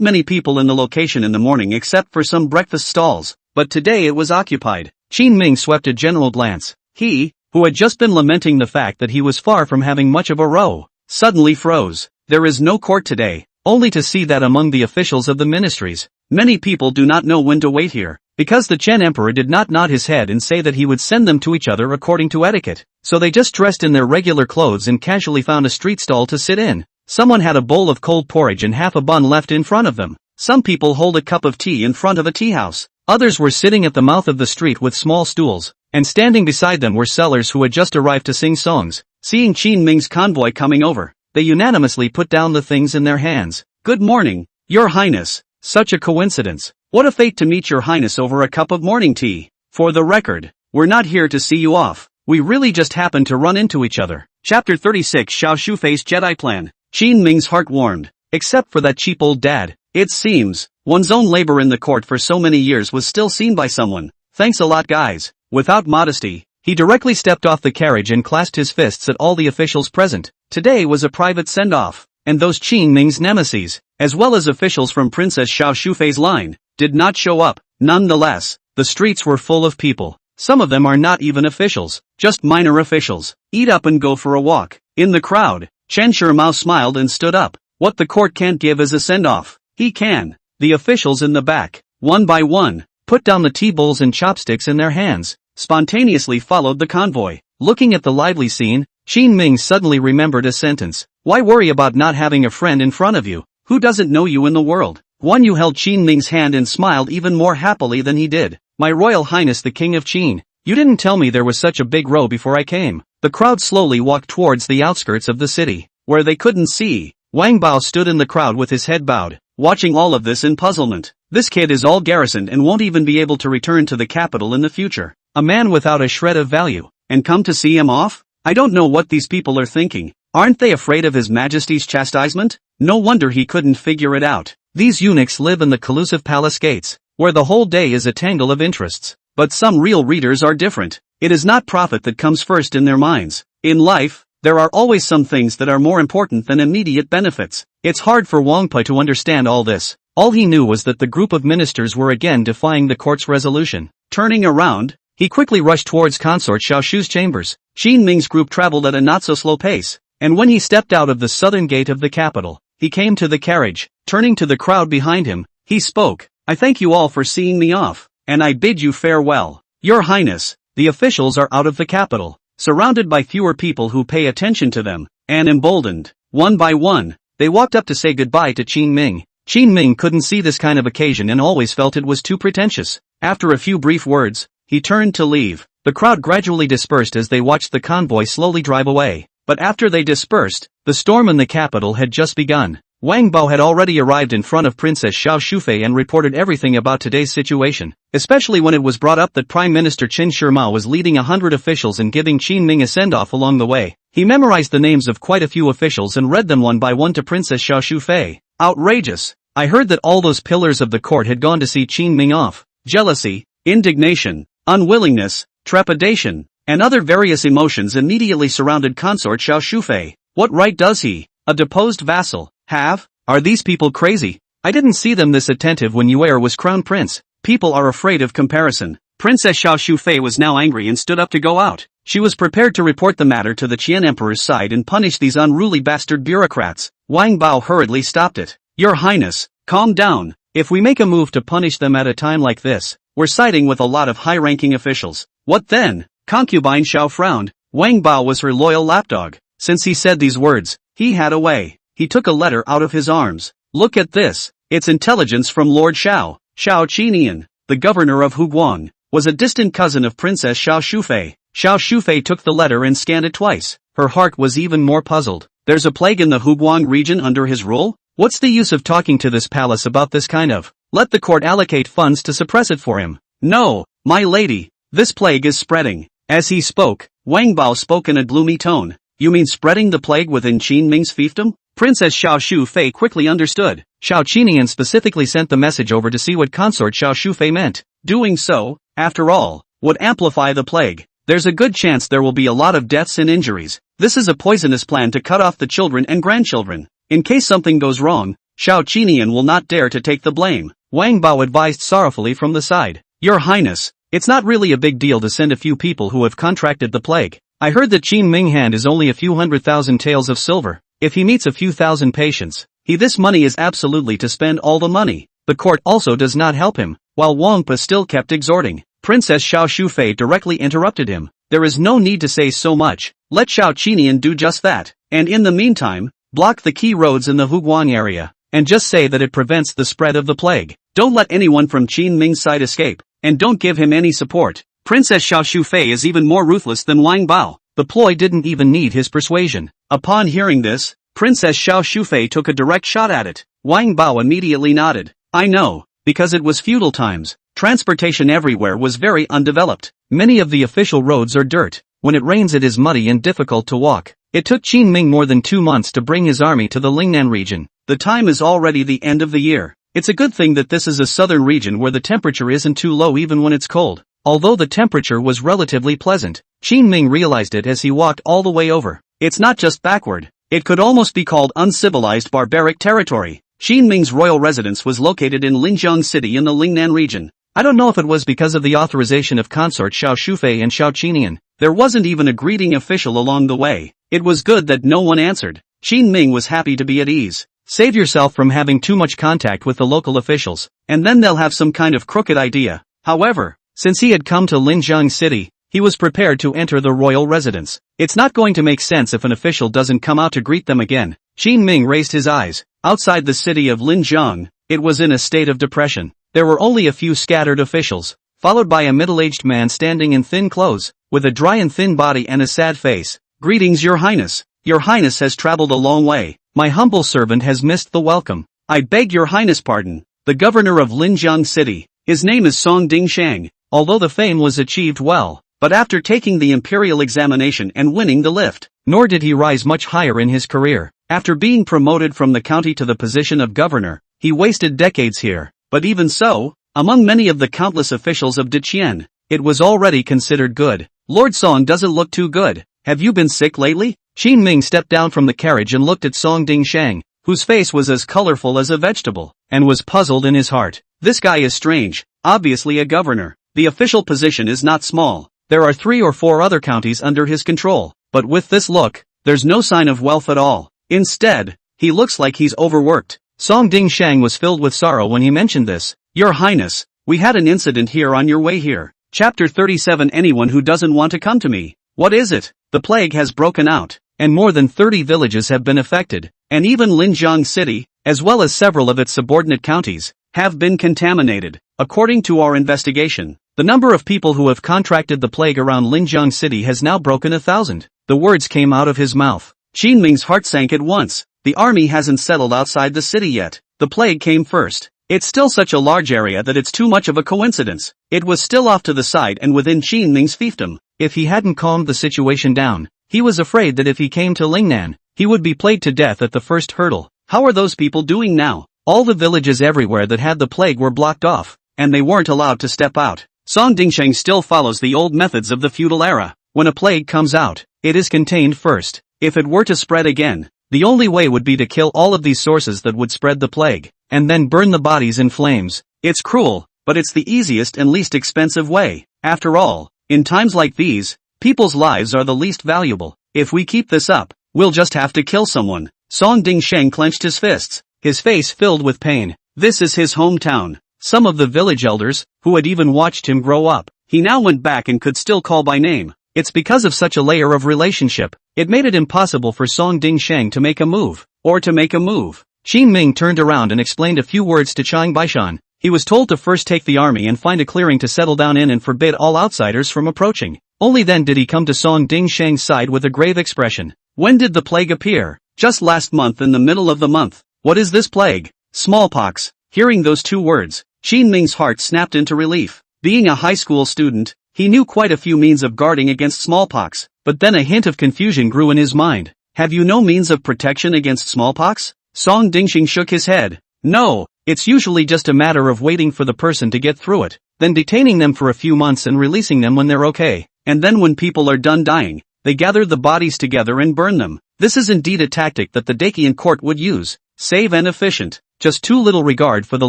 many people in the location in the morning except for some breakfast stalls, but today it was occupied. Qin Ming swept a general glance. He, who had just been lamenting the fact that he was far from having much of a row, suddenly froze. There is no court today, only to see that among the officials of the ministries, many people do not know when to wait here, because the Chen Emperor did not nod his head and say that he would send them to each other according to etiquette, so they just dressed in their regular clothes and casually found a street stall to sit in. Someone had a bowl of cold porridge and half a bun left in front of them. Some people hold a cup of tea in front of a tea house. Others were sitting at the mouth of the street with small stools, and standing beside them were sellers who had just arrived to sing songs. Seeing Qin Ming's convoy coming over, they unanimously put down the things in their hands. Good morning, Your Highness. Such a coincidence. What a fate to meet Your Highness over a cup of morning tea. For the record, we're not here to see you off. We really just happened to run into each other. Chapter 36 Xiao Shufei's Jedi Plan. Qin Ming's heart warmed. Except for that cheap old dad. It seems, one's own labor in the court for so many years was still seen by someone. Thanks a lot guys. Without modesty, he directly stepped off the carriage and clasped his fists at all the officials present. Today was a private send-off, and those Qin Ming's nemesis, as well as officials from Princess Xiao Shufei's line, did not show up. Nonetheless, the streets were full of people. Some of them are not even officials, just minor officials. Eat up and go for a walk. In the crowd, Chen Shimao smiled and stood up. What the court can't give as a send-off, he can. The officials in the back, one by one, put down the tea bowls and chopsticks in their hands, spontaneously followed the convoy. Looking at the lively scene, Qin Ming suddenly remembered a sentence. Why worry about not having a friend in front of you, who doesn't know you in the world? Guan Yu held Qin Ming's hand and smiled even more happily than he did. My Royal Highness the King of Qin, you didn't tell me there was such a big row before I came. The crowd slowly walked towards the outskirts of the city, where they couldn't see. Wang Bao stood in the crowd with his head bowed, watching all of this in puzzlement. This kid is all garrisoned and won't even be able to return to the capital in the future. A man without a shred of value, and come to see him off? I don't know what these people are thinking. Aren't they afraid of His Majesty's chastisement? No wonder he couldn't figure it out. These eunuchs live in the collusive palace gates, where the whole day is a tangle of interests. But some real readers are different. It is not profit that comes first in their minds. In life, there are always some things that are more important than immediate benefits. It's hard for Wang Pai to understand all this. All he knew was that the group of ministers were again defying the court's resolution. Turning around, he quickly rushed towards Consort Xiao Shu's chambers. Qin Ming's group traveled at a not-so-slow pace, and when he stepped out of the southern gate of the capital, he came to the carriage. Turning to the crowd behind him, he spoke. I thank you all for seeing me off, and I bid you farewell. Your Highness, the officials are out of the capital, surrounded by fewer people who pay attention to them, and emboldened. One by one, they walked up to say goodbye to Qin Ming. Qin Ming couldn't see this kind of occasion and always felt it was too pretentious. After a few brief words, he turned to leave. The crowd gradually dispersed as they watched the convoy slowly drive away. but after they dispersed, the storm in the capital had just begun. Wang Bao had already arrived in front of Princess Xiao Shufei and reported everything about today's situation, especially when it was brought up that Prime Minister Qin Shima was leading 100 officials and giving Qin Ming a send-off along the way. He memorized the names of quite a few officials and read them one by one to Princess Xiao Shufei. Outrageous! I heard that all those pillars of the court had gone to see Qin Ming off. Jealousy, indignation, unwillingness, trepidation, and other various emotions immediately surrounded Consort Xiao Shufei. What right does he, a deposed vassal, have? Are these people crazy? I didn't see them this attentive when Yuer was crown prince. People are afraid of comparison. Princess Xiao Shufei was now angry and stood up to go out. She was prepared to report the matter to the Qian Emperor's side and punish these unruly bastard bureaucrats. Wang Bao hurriedly stopped it. Your Highness, calm down. If we make a move to punish them at a time like this, we're siding with a lot of high-ranking officials. What then? Concubine Xiao frowned. Wang Bao was her loyal lapdog. Since he said these words, he had a way. He took a letter out of his arms. Look at this. It's intelligence from Lord Xiao. Xiao Qinian, the governor of Huguang, was a distant cousin of Princess Xiao Shufei. Xiao Shufei took the letter and scanned it twice. Her heart was even more puzzled. There's a plague in the Huguang region under his rule? What's the use of talking to this palace about this kind of? Let the court allocate funds to suppress it for him. No, my lady, this plague is spreading. As he spoke, Wang Bao spoke in a gloomy tone. You mean spreading the plague within Qin Ming's fiefdom? Princess Xiao Shufei quickly understood. Xiao Qinian specifically sent the message over to see what Consort Xiao Shufei meant. Doing so, after all, would amplify the plague. There's a good chance there will be a lot of deaths and injuries. This is a poisonous plan to cut off the children and grandchildren. In case something goes wrong, Xiao Qinian will not dare to take the blame. Wang Bao advised sorrowfully from the side. Your Highness, it's not really a big deal to send a few people who have contracted the plague. I heard that Qin Ming hand is only a few 100,000 taels of silver. If he meets a few thousand patients, this money is absolutely to spend all the money. The court also does not help him, while Wang Pa still kept exhorting. Princess Xiao Shufei directly interrupted him. There is no need to say so much. Let Xiao Qinian do just that. And in the meantime, block the key roads in the Huguang area, and just say that it prevents the spread of the plague. Don't let anyone from Qin Ming's side escape, and don't give him any support. Princess Xiao Shufei is even more ruthless than Wang Bao. The ploy didn't even need his persuasion. Upon hearing this, Princess Xiao Shufei took a direct shot at it. Wang Bao immediately nodded. I know, because it was feudal times. Transportation everywhere was very undeveloped. Many of the official roads are dirt. When it rains it is muddy and difficult to walk. It took Qin Ming more than 2 months to bring his army to the Lingnan region. The time is already the end of the year. It's a good thing that this is a southern region where the temperature isn't too low even when it's cold. Although the temperature was relatively pleasant, Qin Ming realized it as he walked all the way over. It's not just backward. It could almost be called uncivilized barbaric territory. Qin Ming's royal residence was located in Linjiang City in the Lingnan region. I don't know if it was because of the authorization of Consort Xiao Shufei and Xiao Qinian. There wasn't even a greeting official along the way. It was good that no one answered. Qin Ming was happy to be at ease. Save yourself from having too much contact with the local officials, and then they'll have some kind of crooked idea. However, since he had come to Linjiang City, he was prepared to enter the royal residence. It's not going to make sense if an official doesn't come out to greet them again. Qin Ming raised his eyes. Outside the city of Linjiang, it was in a state of depression. There were only a few scattered officials, followed by a middle-aged man standing in thin clothes, with a dry and thin body and a sad face. Greetings, Your Highness. Your Highness has traveled a long way. My humble servant has missed the welcome. I beg Your Highness pardon. The governor of Linjiang City. His name is Song Dingshang. Although the fame was achieved well, but after taking the Imperial examination and winning the lift, nor did he rise much higher in his career. After being promoted from the county to the position of governor, he wasted decades here. But even so, among many of the countless officials of Deqian, it was already considered good. Lord Song doesn't look too good. Have you been sick lately? Qin Ming stepped down from the carriage and looked at Song Dingshang, whose face was as colorful as a vegetable, and was puzzled in his heart. This guy is strange, obviously a governor. The official position is not small. There are 3 or 4 other counties under his control, but with this look, there's no sign of wealth at all. Instead, he looks like he's overworked. Song Dingshang was filled with sorrow when he mentioned this. Your Highness, we had an incident here on your way here. Chapter 37. Anyone who doesn't want to come to me. What is it? The plague has broken out, and more than 30 villages have been affected, and even Linjiang City, as well as several of its subordinate counties, have been contaminated. According to our investigation, the number of people who have contracted the plague around Linjiang City has now broken 1,000. the words came out of his mouth. Qin Ming's heart sank at once. The army hasn't settled outside the city yet. The plague came first. It's still such a large area that it's too much of a coincidence. It was still off to the side and within Qin Ming's fiefdom. If he hadn't calmed the situation down, he was afraid that if he came to Lingnan, he would be plagued to death at the first hurdle. How are those people doing now? All the villages everywhere that had the plague were blocked off, and they weren't allowed to step out. Song Dingsheng still follows the old methods of the feudal era. When a plague comes out, it is contained first. If it were to spread again, the only way would be to kill all of these sources that would spread the plague, and then burn the bodies in flames. It's cruel, but it's the easiest and least expensive way. After all, in times like these, people's lives are the least valuable. If we keep this up, we'll just have to kill someone. Song Dingsheng clenched his fists, his face filled with pain. This is his hometown. Some of the village elders, who had even watched him grow up, he now went back and could still call by name. It's because of such a layer of relationship, it made it impossible for Song Dingsheng to make a move, or to make a move. Qin Ming turned around and explained a few words to Chang Baishan. He was told to first take the army and find a clearing to settle down in and forbid all outsiders from approaching. Only then did he come to Song Dingsheng's side with a grave expression. When did the plague appear? Just last month in the middle of the month. What is this plague? Smallpox. Hearing those two words, Qin Ming's heart snapped into relief. Being a high school student, he knew quite a few means of guarding against smallpox, but then a hint of confusion grew in his mind. Have you no means of protection against smallpox? Song Dingsheng shook his head. No, it's usually just a matter of waiting for the person to get through it, then detaining them for a few months and releasing them when they're okay. And then when people are done dying, they gather the bodies together and burn them. This is indeed a tactic that the Dakian court would use. Safe and efficient. Just too little regard for the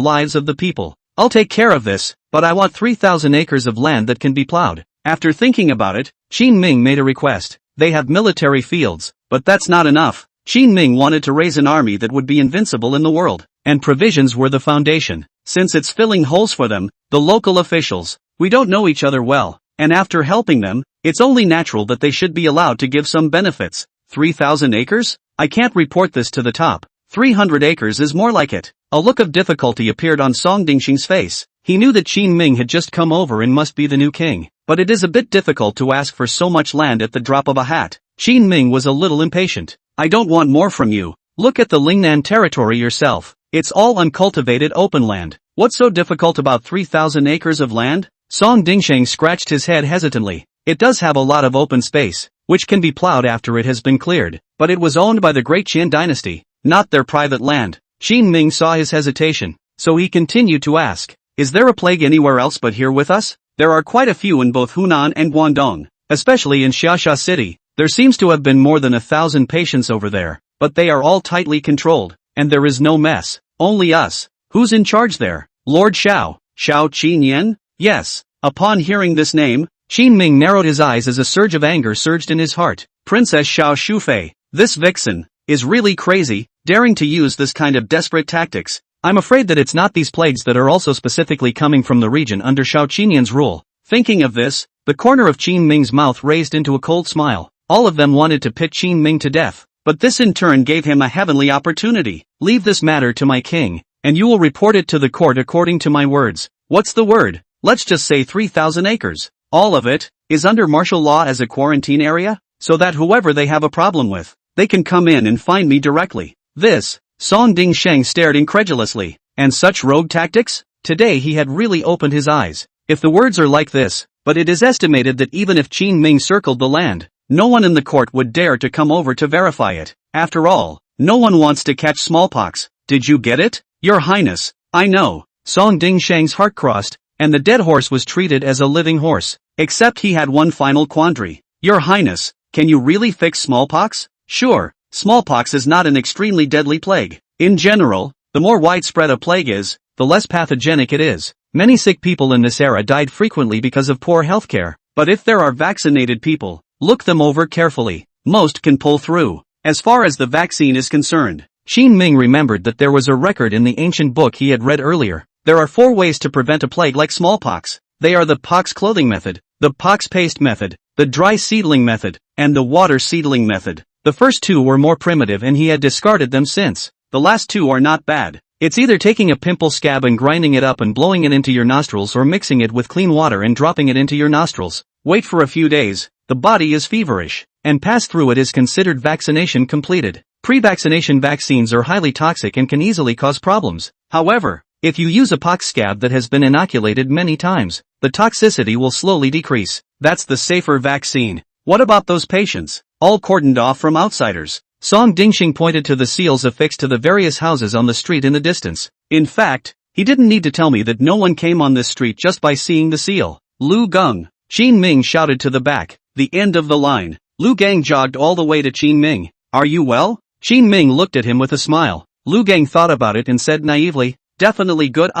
lives of the people. I'll take care of this, but I want 3,000 acres of land that can be plowed. After thinking about it, Qin Ming made a request. They have military fields, but that's not enough. Qin Ming wanted to raise an army that would be invincible in the world, and provisions were the foundation. Since it's filling holes for them, the local officials, we don't know each other well, and after helping them, it's only natural that they should be allowed to give some benefits. 3,000 acres? I can't report this to the top. 300 acres is more like it. A look of difficulty appeared on Song Dingsheng's face. He knew that Qin Ming had just come over and must be the new king, but it is a bit difficult to ask for so much land at the drop of a hat. Qin Ming was a little impatient. I don't want more from you. Look at the Lingnan territory yourself. It's all uncultivated open land. What's so difficult about 3,000 acres of land? Song Dingsheng scratched his head hesitantly. It does have a lot of open space, which can be plowed after it has been cleared, but it was owned by the Great Qin dynasty, not their private land. Qin Ming saw his hesitation, so he continued to ask, is there a plague anywhere else but here with us? There are quite a few in both Hunan and Guangdong, especially in Xiaxia City. There seems to have been more than 1,000 patients over there, but they are all tightly controlled, and there is no mess, only us. Who's in charge there? Lord Xiao, Xiao Qinyan? Yes. Upon hearing this name, Qin Ming narrowed his eyes as a surge of anger surged in his heart. Princess Xiao Shufei, this vixen, is really crazy, daring to use this kind of desperate tactics. I'm afraid that it's not these plagues that are also specifically coming from the region under Xiao Qinyan's rule. Thinking of this, the corner of Qin Ming's mouth raised into a cold smile. All of them wanted to pit Qin Ming to death, but this in turn gave him a heavenly opportunity. Leave this matter to my king, and you will report it to the court according to my words. What's the word? Let's just say 3,000 acres. All of it is under martial law as a quarantine area, so that whoever they have a problem with, they can come in and find me directly. This, Song Dingsheng stared incredulously. And such rogue tactics? Today he had really opened his eyes. If the words are like this, but it is estimated that even if Qin Ming circled the land, no one in the court would dare to come over to verify it. After all, no one wants to catch smallpox. Did you get it? Your Highness, I know. Song Dingsheng's heart crossed, and the dead horse was treated as a living horse. Except he had one final quandary. Your Highness, can you really fix smallpox? Sure, smallpox is not an extremely deadly plague. In general, the more widespread a plague is, the less pathogenic it is. Many sick people in this era died frequently because of poor healthcare. But if there are vaccinated people, look them over carefully. Most can pull through. As far as the vaccine is concerned, Qin Ming remembered that there was a record in the ancient book he had read earlier. There are 4 ways to prevent a plague like smallpox. They are the pox clothing method, the pox paste method, the dry seedling method, and the water seedling method. The first 2 were more primitive and he had discarded them since. The last 2 are not bad. It's either taking a pimple scab and grinding it up and blowing it into your nostrils or mixing it with clean water and dropping it into your nostrils. Wait for a few days. The body is feverish. and pass through it is considered vaccination completed. Pre-vaccination vaccines are highly toxic and can easily cause problems. However, if you use a pox scab that has been inoculated many times, the toxicity will slowly decrease. That's the safer vaccine. What about those patients, all cordoned off from outsiders? Song Dingxing pointed to the seals affixed to the various houses on the street in the distance. In fact, he didn't need to tell me that no one came on this street just by seeing the seal. Lu Gang. Qin Ming shouted to the back, the end of the line. Lu Gang jogged all the way to Qin Ming. Are you well? Qin Ming looked at him with a smile. Lu Gang thought about it and said naively, definitely good.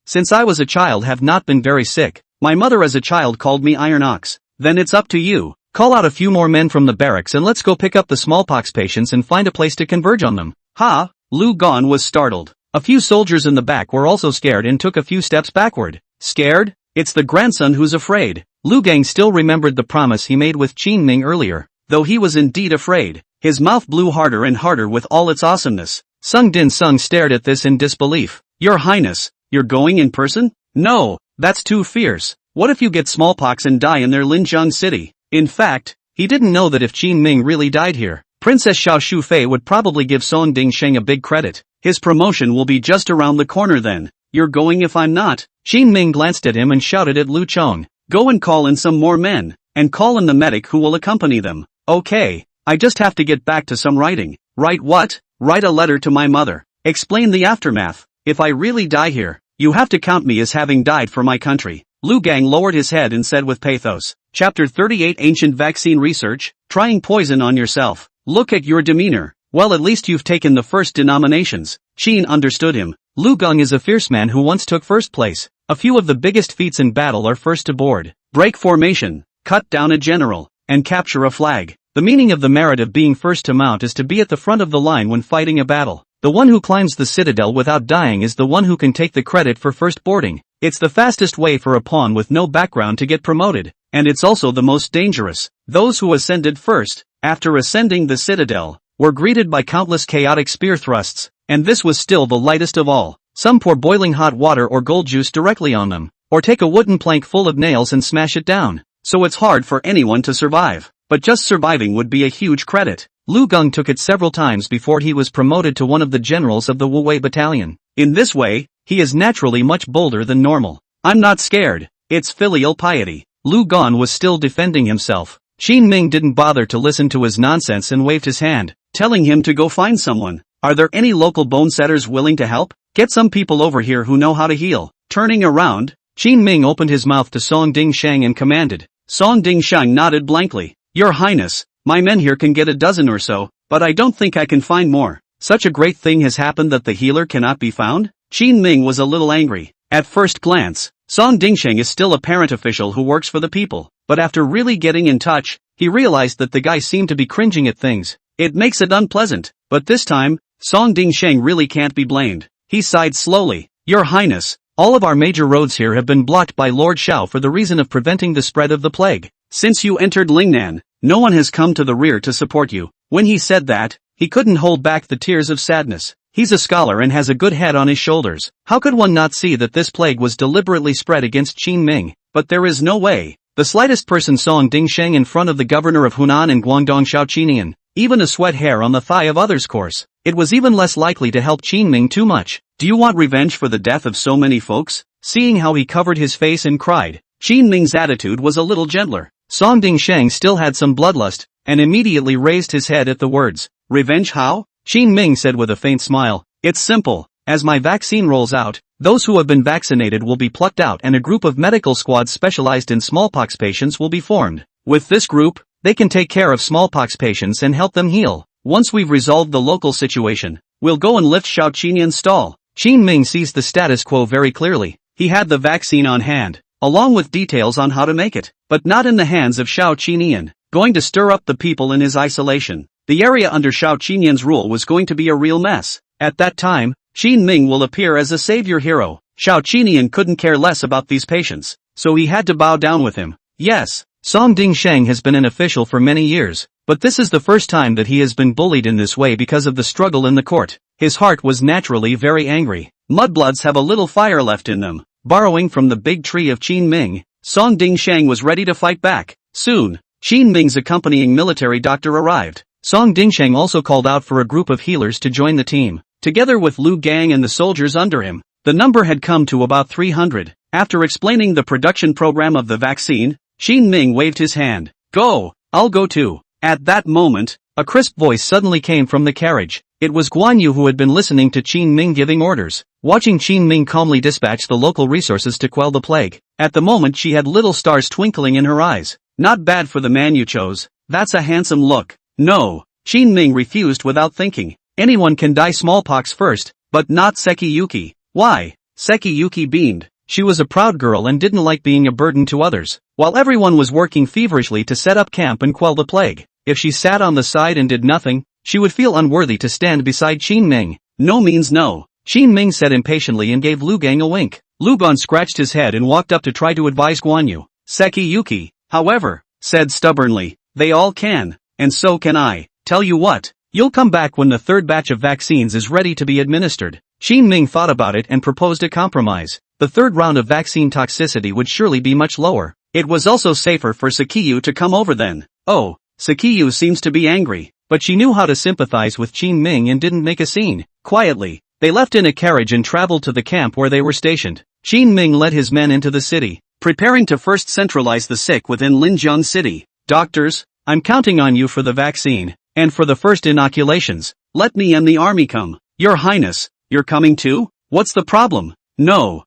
Since I was a child have not been very sick. My mother as a child called me Iron Ox. Then it's up to you. Call out a few more men from the barracks and let's go pick up the smallpox patients and find a place to converge on them. Ha! Lu Gan was startled. A few soldiers in the back were also scared and took a few steps backward. Scared? It's the grandson who's afraid. Lu Gang still remembered the promise he made with Qin Ming earlier. Though he was indeed afraid, his mouth blew harder and harder with all its awesomeness. Sung Din Sung stared at this in disbelief. Your Highness, you're going in person? No, that's too fierce. What if you get smallpox and die in their Linjiang city? In fact, he didn't know that if Qin Ming really died here, Princess Xiao Shufei would probably give Song Dingsheng a big credit. His promotion will be just around the corner then. You're going if I'm not? Qin Ming glanced at him and shouted at Lu Chong. Go and call in some more men, and call in the medic who will accompany them. Okay, I just have to get back to some writing. Write what? Write a letter to my mother. Explain the aftermath. If I really die here, you have to count me as having died for my country. Lu Gang lowered his head and said with pathos. Chapter 38 Ancient Vaccine Research, Trying Poison on Yourself. Look at your demeanor. Well, at least you've taken the first denominations. Qin understood him. Lu Gang is a fierce man who once took first place. A few of the biggest feats in battle are first to board, break formation, cut down a general, and capture a flag. The meaning of the merit of being first to mount is to be at the front of the line when fighting a battle. The one who climbs the citadel without dying is the one who can take the credit for first boarding. It's the fastest way for a pawn with no background to get promoted, and it's also the most dangerous. Those who ascended first, after ascending the citadel, were greeted by countless chaotic spear thrusts, and this was still the lightest of all. Some pour boiling hot water or gold juice directly on them, or take a wooden plank full of nails and smash it down. So it's hard for anyone to survive, but just surviving would be a huge credit. Lu Gang took it several times before he was promoted to one of the generals of the Wu Wei battalion. In this way, he is naturally much bolder than normal. I'm not scared. It's filial piety. Lu Gan was still defending himself. Qin Ming didn't bother to listen to his nonsense and waved his hand, telling him to go find someone. Are there any local bone setters willing to help? Get some people over here who know how to heal. Turning around, Qin Ming opened his mouth to Song Dingsheng and commanded. Song Dingsheng nodded blankly. Your Highness, my men here can get a dozen or so, but I don't think I can find more. Such a great thing has happened that the healer cannot be found? Qin Ming was a little angry. At first glance, Song Dingsheng is still a parent official who works for the people, but after really getting in touch, he realized that the guy seemed to be cringing at things. It makes it unpleasant, but this time, Song Dingsheng really can't be blamed. He sighed slowly. Your Highness, all of our major roads here have been blocked by Lord Xiao for the reason of preventing the spread of the plague. Since you entered Lingnan, no one has come to the rear to support you. When he said that, he couldn't hold back the tears of sadness. He's a scholar and has a good head on his shoulders. How could one not see that this plague was deliberately spread against Qin Ming? But there is no way. The slightest person Song Dingsheng in front of the governor of Hunan and Guangdong Xiaoqinian, even a sweat hair on the thigh of others course. It was even less likely to help Qin Ming too much. Do you want revenge for the death of so many folks? Seeing how he covered his face and cried, Qin Ming's attitude was a little gentler. Song Dingsheng still had some bloodlust, and immediately raised his head at the words. Revenge how? Qin Ming said with a faint smile. It's simple. As my vaccine rolls out, those who have been vaccinated will be plucked out and a group of medical squads specialized in smallpox patients will be formed. With this group, they can take care of smallpox patients and help them heal. Once we've resolved the local situation, we'll go and lift Xiao Qinian's stall. Qin Ming sees the status quo very clearly. He had the vaccine on hand, along with details on how to make it, but not in the hands of Xiao Qinian, going to stir up the people in his isolation. The area under Xiao Qinian's rule was going to be a real mess. At that time, Qin Ming will appear as a savior hero. Xiao Qinian couldn't care less about these patients, so he had to bow down with him. Yes, Song Dingsheng has been an official for many years, but this is the first time that he has been bullied in this way because of the struggle in the court. His heart was naturally very angry. Mudbloods have a little fire left in them. Borrowing from the big tree of Qin Ming, Song Dingsheng was ready to fight back. Soon, Qin Ming's accompanying military doctor arrived. Song Dingsheng also called out for a group of healers to join the team, together with Lu Gang and the soldiers under him. The number had come to about 300. After explaining the production program of the vaccine, Qin Ming waved his hand. Go, I'll go too. At that moment, a crisp voice suddenly came from the carriage. It was Guan Yu, who had been listening to Qin Ming giving orders, watching Qin Ming calmly dispatch the local resources to quell the plague. At the moment she had little stars twinkling in her eyes. Not bad for the man you chose. That's a handsome look. No, Qin Ming refused without thinking. Anyone can die smallpox first, but not Sekiyuki. Why? Sekiyuki beamed. She was a proud girl and didn't like being a burden to others. While everyone was working feverishly to set up camp and quell the plague, if she sat on the side and did nothing, she would feel unworthy to stand beside Qin Ming. No means no, Qin Ming said impatiently and gave Lu Gang a wink. Lu Gan scratched his head and walked up to try to advise Guan Yu. Sekiyuki, however, said stubbornly, they all can, and so can I. Tell you what, you'll come back when the third batch of vaccines is ready to be administered. Qin Ming thought about it and proposed a compromise. The third round of vaccine toxicity would surely be much lower. It was also safer for Sekiyu to come over then. Oh, Sekiyu seems to be angry, but she knew how to sympathize with Qin Ming and didn't make a scene. Quietly, they left in a carriage and traveled to the camp where they were stationed. Qin Ming led his men into the city, preparing to first centralize the sick within Linjiang City. Doctors, I'm counting on you for the vaccine, and for the first inoculations. Let me and the army come. Your Highness, you're coming too? What's the problem? No.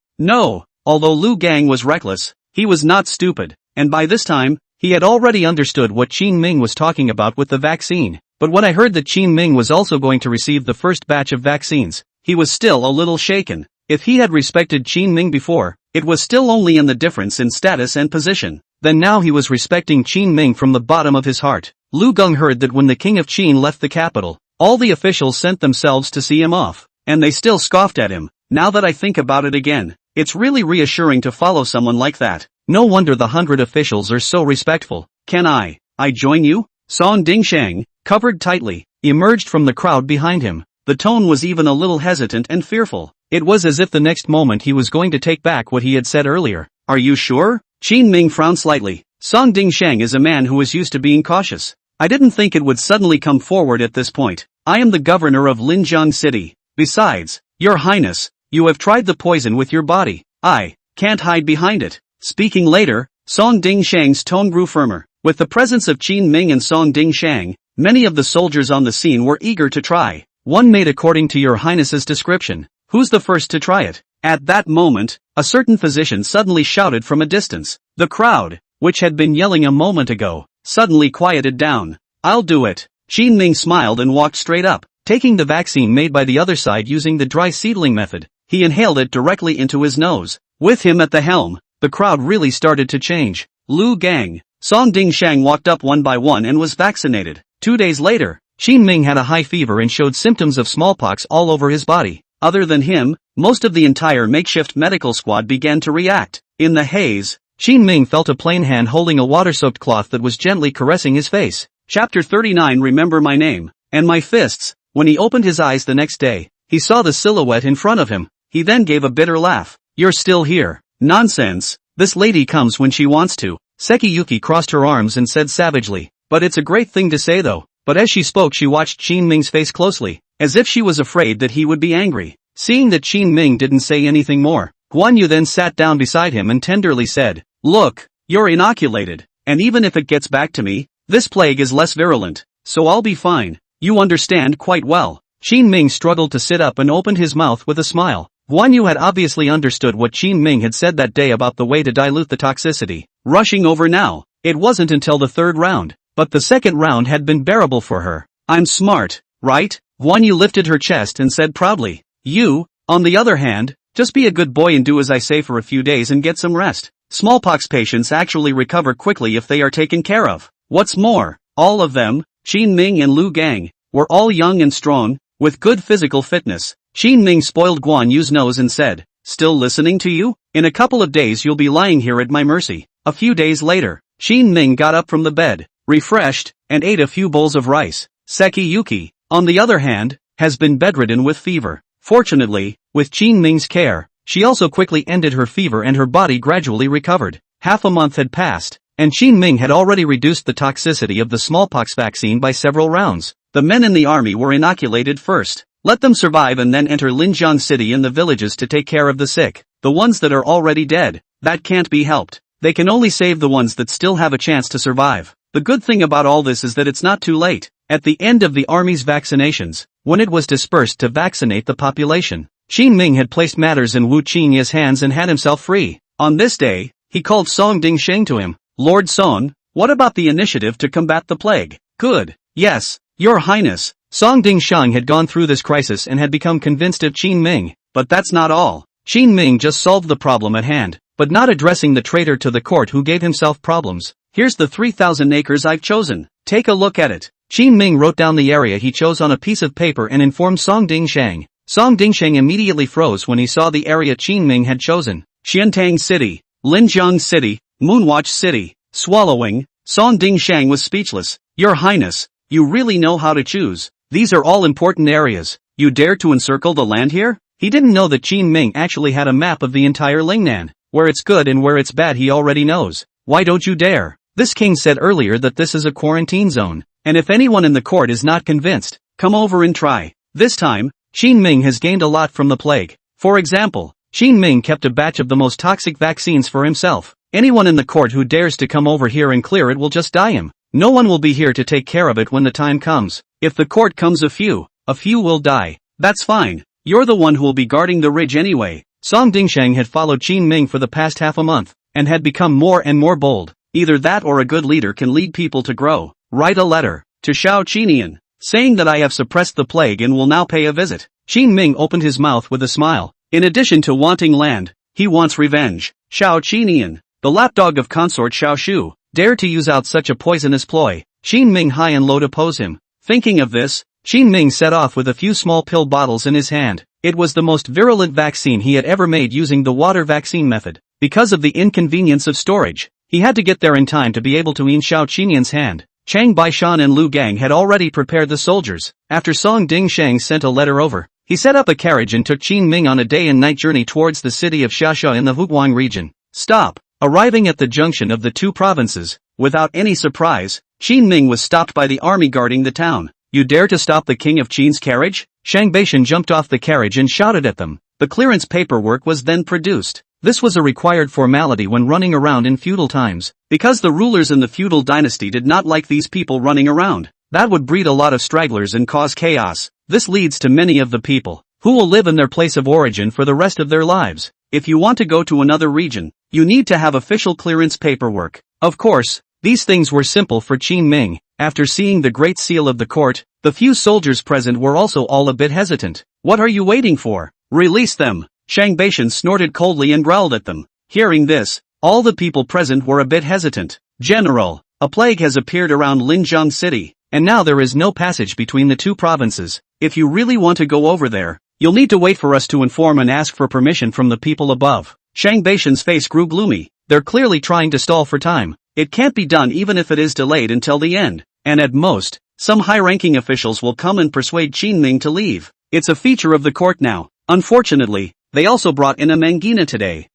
Although Lu Gang was reckless, he was not stupid, and by this time, he had already understood what Qin Ming was talking about with the vaccine. But when I heard that Qin Ming was also going to receive the first batch of vaccines, he was still a little shaken. If he had respected Qin Ming before, it was still only in the difference in status and position. Then now he was respecting Qin Ming from the bottom of his heart. Lu Gang heard that when the king of Qin left the capital, all the officials sent themselves to see him off, and they still scoffed at him. Now that I think about it again, it's really reassuring to follow someone like that. No wonder the 100 officials are so respectful. Can I join you? Song Dingsheng, covered tightly, emerged from the crowd behind him. The tone was even a little hesitant and fearful. It was as if the next moment he was going to take back what he had said earlier. Are you sure? Qin Ming frowned slightly. Song Dingsheng is a man who is used to being cautious. I didn't think it would suddenly come forward at this point. I am the governor of Linjiang City. Besides, Your Highness, you have tried the poison with your body. I can't hide behind it. Speaking later, Song Dingsheng's tone grew firmer. With the presence of Qin Ming and Song Dingsheng, many of the soldiers on the scene were eager to try. One made according to Your Highness's description. Who's the first to try it? At that moment, a certain physician suddenly shouted from a distance. The crowd, which had been yelling a moment ago, suddenly quieted down. I'll do it. Qin Ming smiled and walked straight up, taking the vaccine made by the other side using the dry seedling method. He inhaled it directly into his nose. With him at the helm, the crowd really started to change. Lu Gang, Song Dingsheng walked up one by one and was vaccinated. 2 days later, Qin Ming had a high fever and showed symptoms of smallpox all over his body. Other than him, most of the entire makeshift medical squad began to react. In the haze, Qin Ming felt a plain hand holding a water-soaked cloth that was gently caressing his face. Chapter 39. Remember my name and my fists. When he opened his eyes the next day, he saw the silhouette in front of him. He then gave a bitter laugh. You're still here. Nonsense. This lady comes when she wants to. Sekiyuki crossed her arms and said savagely. But it's a great thing to say though. But as she spoke she watched Qin Ming's face closely, as if she was afraid that he would be angry. Seeing that Qin Ming didn't say anything more, Guan Yu then sat down beside him and tenderly said, Look, you're inoculated, and even if it gets back to me, this plague is less virulent, so I'll be fine. You understand quite well. Qin Ming struggled to sit up and opened his mouth with a smile. Guan Yu had obviously understood what Qin Ming had said that day about the way to dilute the toxicity. Rushing over now, it wasn't until the third round, but the second round had been bearable for her. I'm smart, right? Guan Yu lifted her chest and said proudly. You, on the other hand, just be a good boy and do as I say for a few days and get some rest. Smallpox patients actually recover quickly if they are taken care of. What's more, all of them, Qin Ming and Lu Gang, were all young and strong, with good physical fitness. Qin Ming spoiled Guan Yu's nose and said, Still listening to you? In a couple of days you'll be lying here at my mercy. A few days later, Qin Ming got up from the bed, refreshed, and ate a few bowls of rice. Sekiyuki, on the other hand, has been bedridden with fever. Fortunately, with Qin Ming's care, she also quickly ended her fever and her body gradually recovered. Half a month had passed, and Qin Ming had already reduced the toxicity of the smallpox vaccine by several rounds. The men in the army were inoculated first. Let them survive and then enter Linjiang City and the villages to take care of the sick. The ones that are already dead, that can't be helped. They can only save the ones that still have a chance to survive. The good thing about all this is that it's not too late. At the end of the army's vaccinations, when it was dispersed to vaccinate the population, Qin Ming had placed matters in Wu Qingye's hands and had himself free. On this day, he called Song Dingsheng to him. Lord Song, what about the initiative to combat the plague? Good. Yes, Your Highness. Song Dingsheng had gone through this crisis and had become convinced of Qin Ming. But that's not all. Qin Ming just solved the problem at hand, but not addressing the traitor to the court who gave himself problems. Here's the 3,000 acres I've chosen. Take a look at it. Qin Ming wrote down the area he chose on a piece of paper and informed Song Dingsheng. Song Dingsheng immediately froze when he saw the area Qin Ming had chosen. Xiantang City, Linjiang City, Moonwatch City. Swallowing, Song Dingsheng was speechless. Your Highness, you really know how to choose. These are all important areas. You dare to encircle the land here? He didn't know that Qin Ming actually had a map of the entire Lingnan. Where it's good and where it's bad he already knows. Why don't you dare? This king said earlier that this is a quarantine zone, and if anyone in the court is not convinced, come over and try. This time, Qin Ming has gained a lot from the plague. For example, Qin Ming kept a batch of the most toxic vaccines for himself. Anyone in the court who dares to come over here and clear it will just die him. No one will be here to take care of it when the time comes. If the court comes a few will die. That's fine. You're the one who will be guarding the ridge anyway. Song Dingsheng had followed Qin Ming for the past half a month, and had become more and more bold. Either that or a good leader can lead people to grow. Write a letter to Xiao Qinian, saying that I have suppressed the plague and will now pay a visit. Qin Ming opened his mouth with a smile. In addition to wanting land, he wants revenge. Xiao Qinian, the lapdog of consort Xiao Shu, dared to use out such a poisonous ploy. Qin Ming high and low oppose him. Thinking of this, Qin Ming set off with a few small pill bottles in his hand. It was the most virulent vaccine he had ever made using the water vaccine method. Because of the inconvenience of storage, he had to get there in time to be able to eat Xiao Qinian's hand. Chang Baishan and Lu Gang had already prepared the soldiers. After Song Dingsheng sent a letter over, he set up a carriage and took Qin Ming on a day and night journey towards the city of Xiaxia in the Huguang region. Stop. Arriving at the junction of the two provinces, without any surprise, Qin Ming was stopped by the army guarding the town. You dare to stop the king of Qin's carriage? Shang Baishan jumped off the carriage and shouted at them. The clearance paperwork was then produced. This was a required formality when running around in feudal times, because the rulers in the feudal dynasty did not like these people running around. That would breed a lot of stragglers and cause chaos. This leads to many of the people who will live in their place of origin for the rest of their lives. If you want to go to another region, you need to have official clearance paperwork. Of course, these things were simple for Qin Ming. After seeing the great seal of the court, the few soldiers present were also all a bit hesitant. What are you waiting for? Release them! Shang Baishan snorted coldly and growled at them. Hearing this, all the people present were a bit hesitant. General, a plague has appeared around Linjiang City, and now there is no passage between the two provinces. If you really want to go over there, you'll need to wait for us to inform and ask for permission from the people above. Shang Baishan's face grew gloomy. They're clearly trying to stall for time. It can't be done even if it is delayed until the end. And at most, some high-ranking officials will come and persuade Qin Ming to leave. It's a feature of the court now. Unfortunately, they also brought in a mangina today.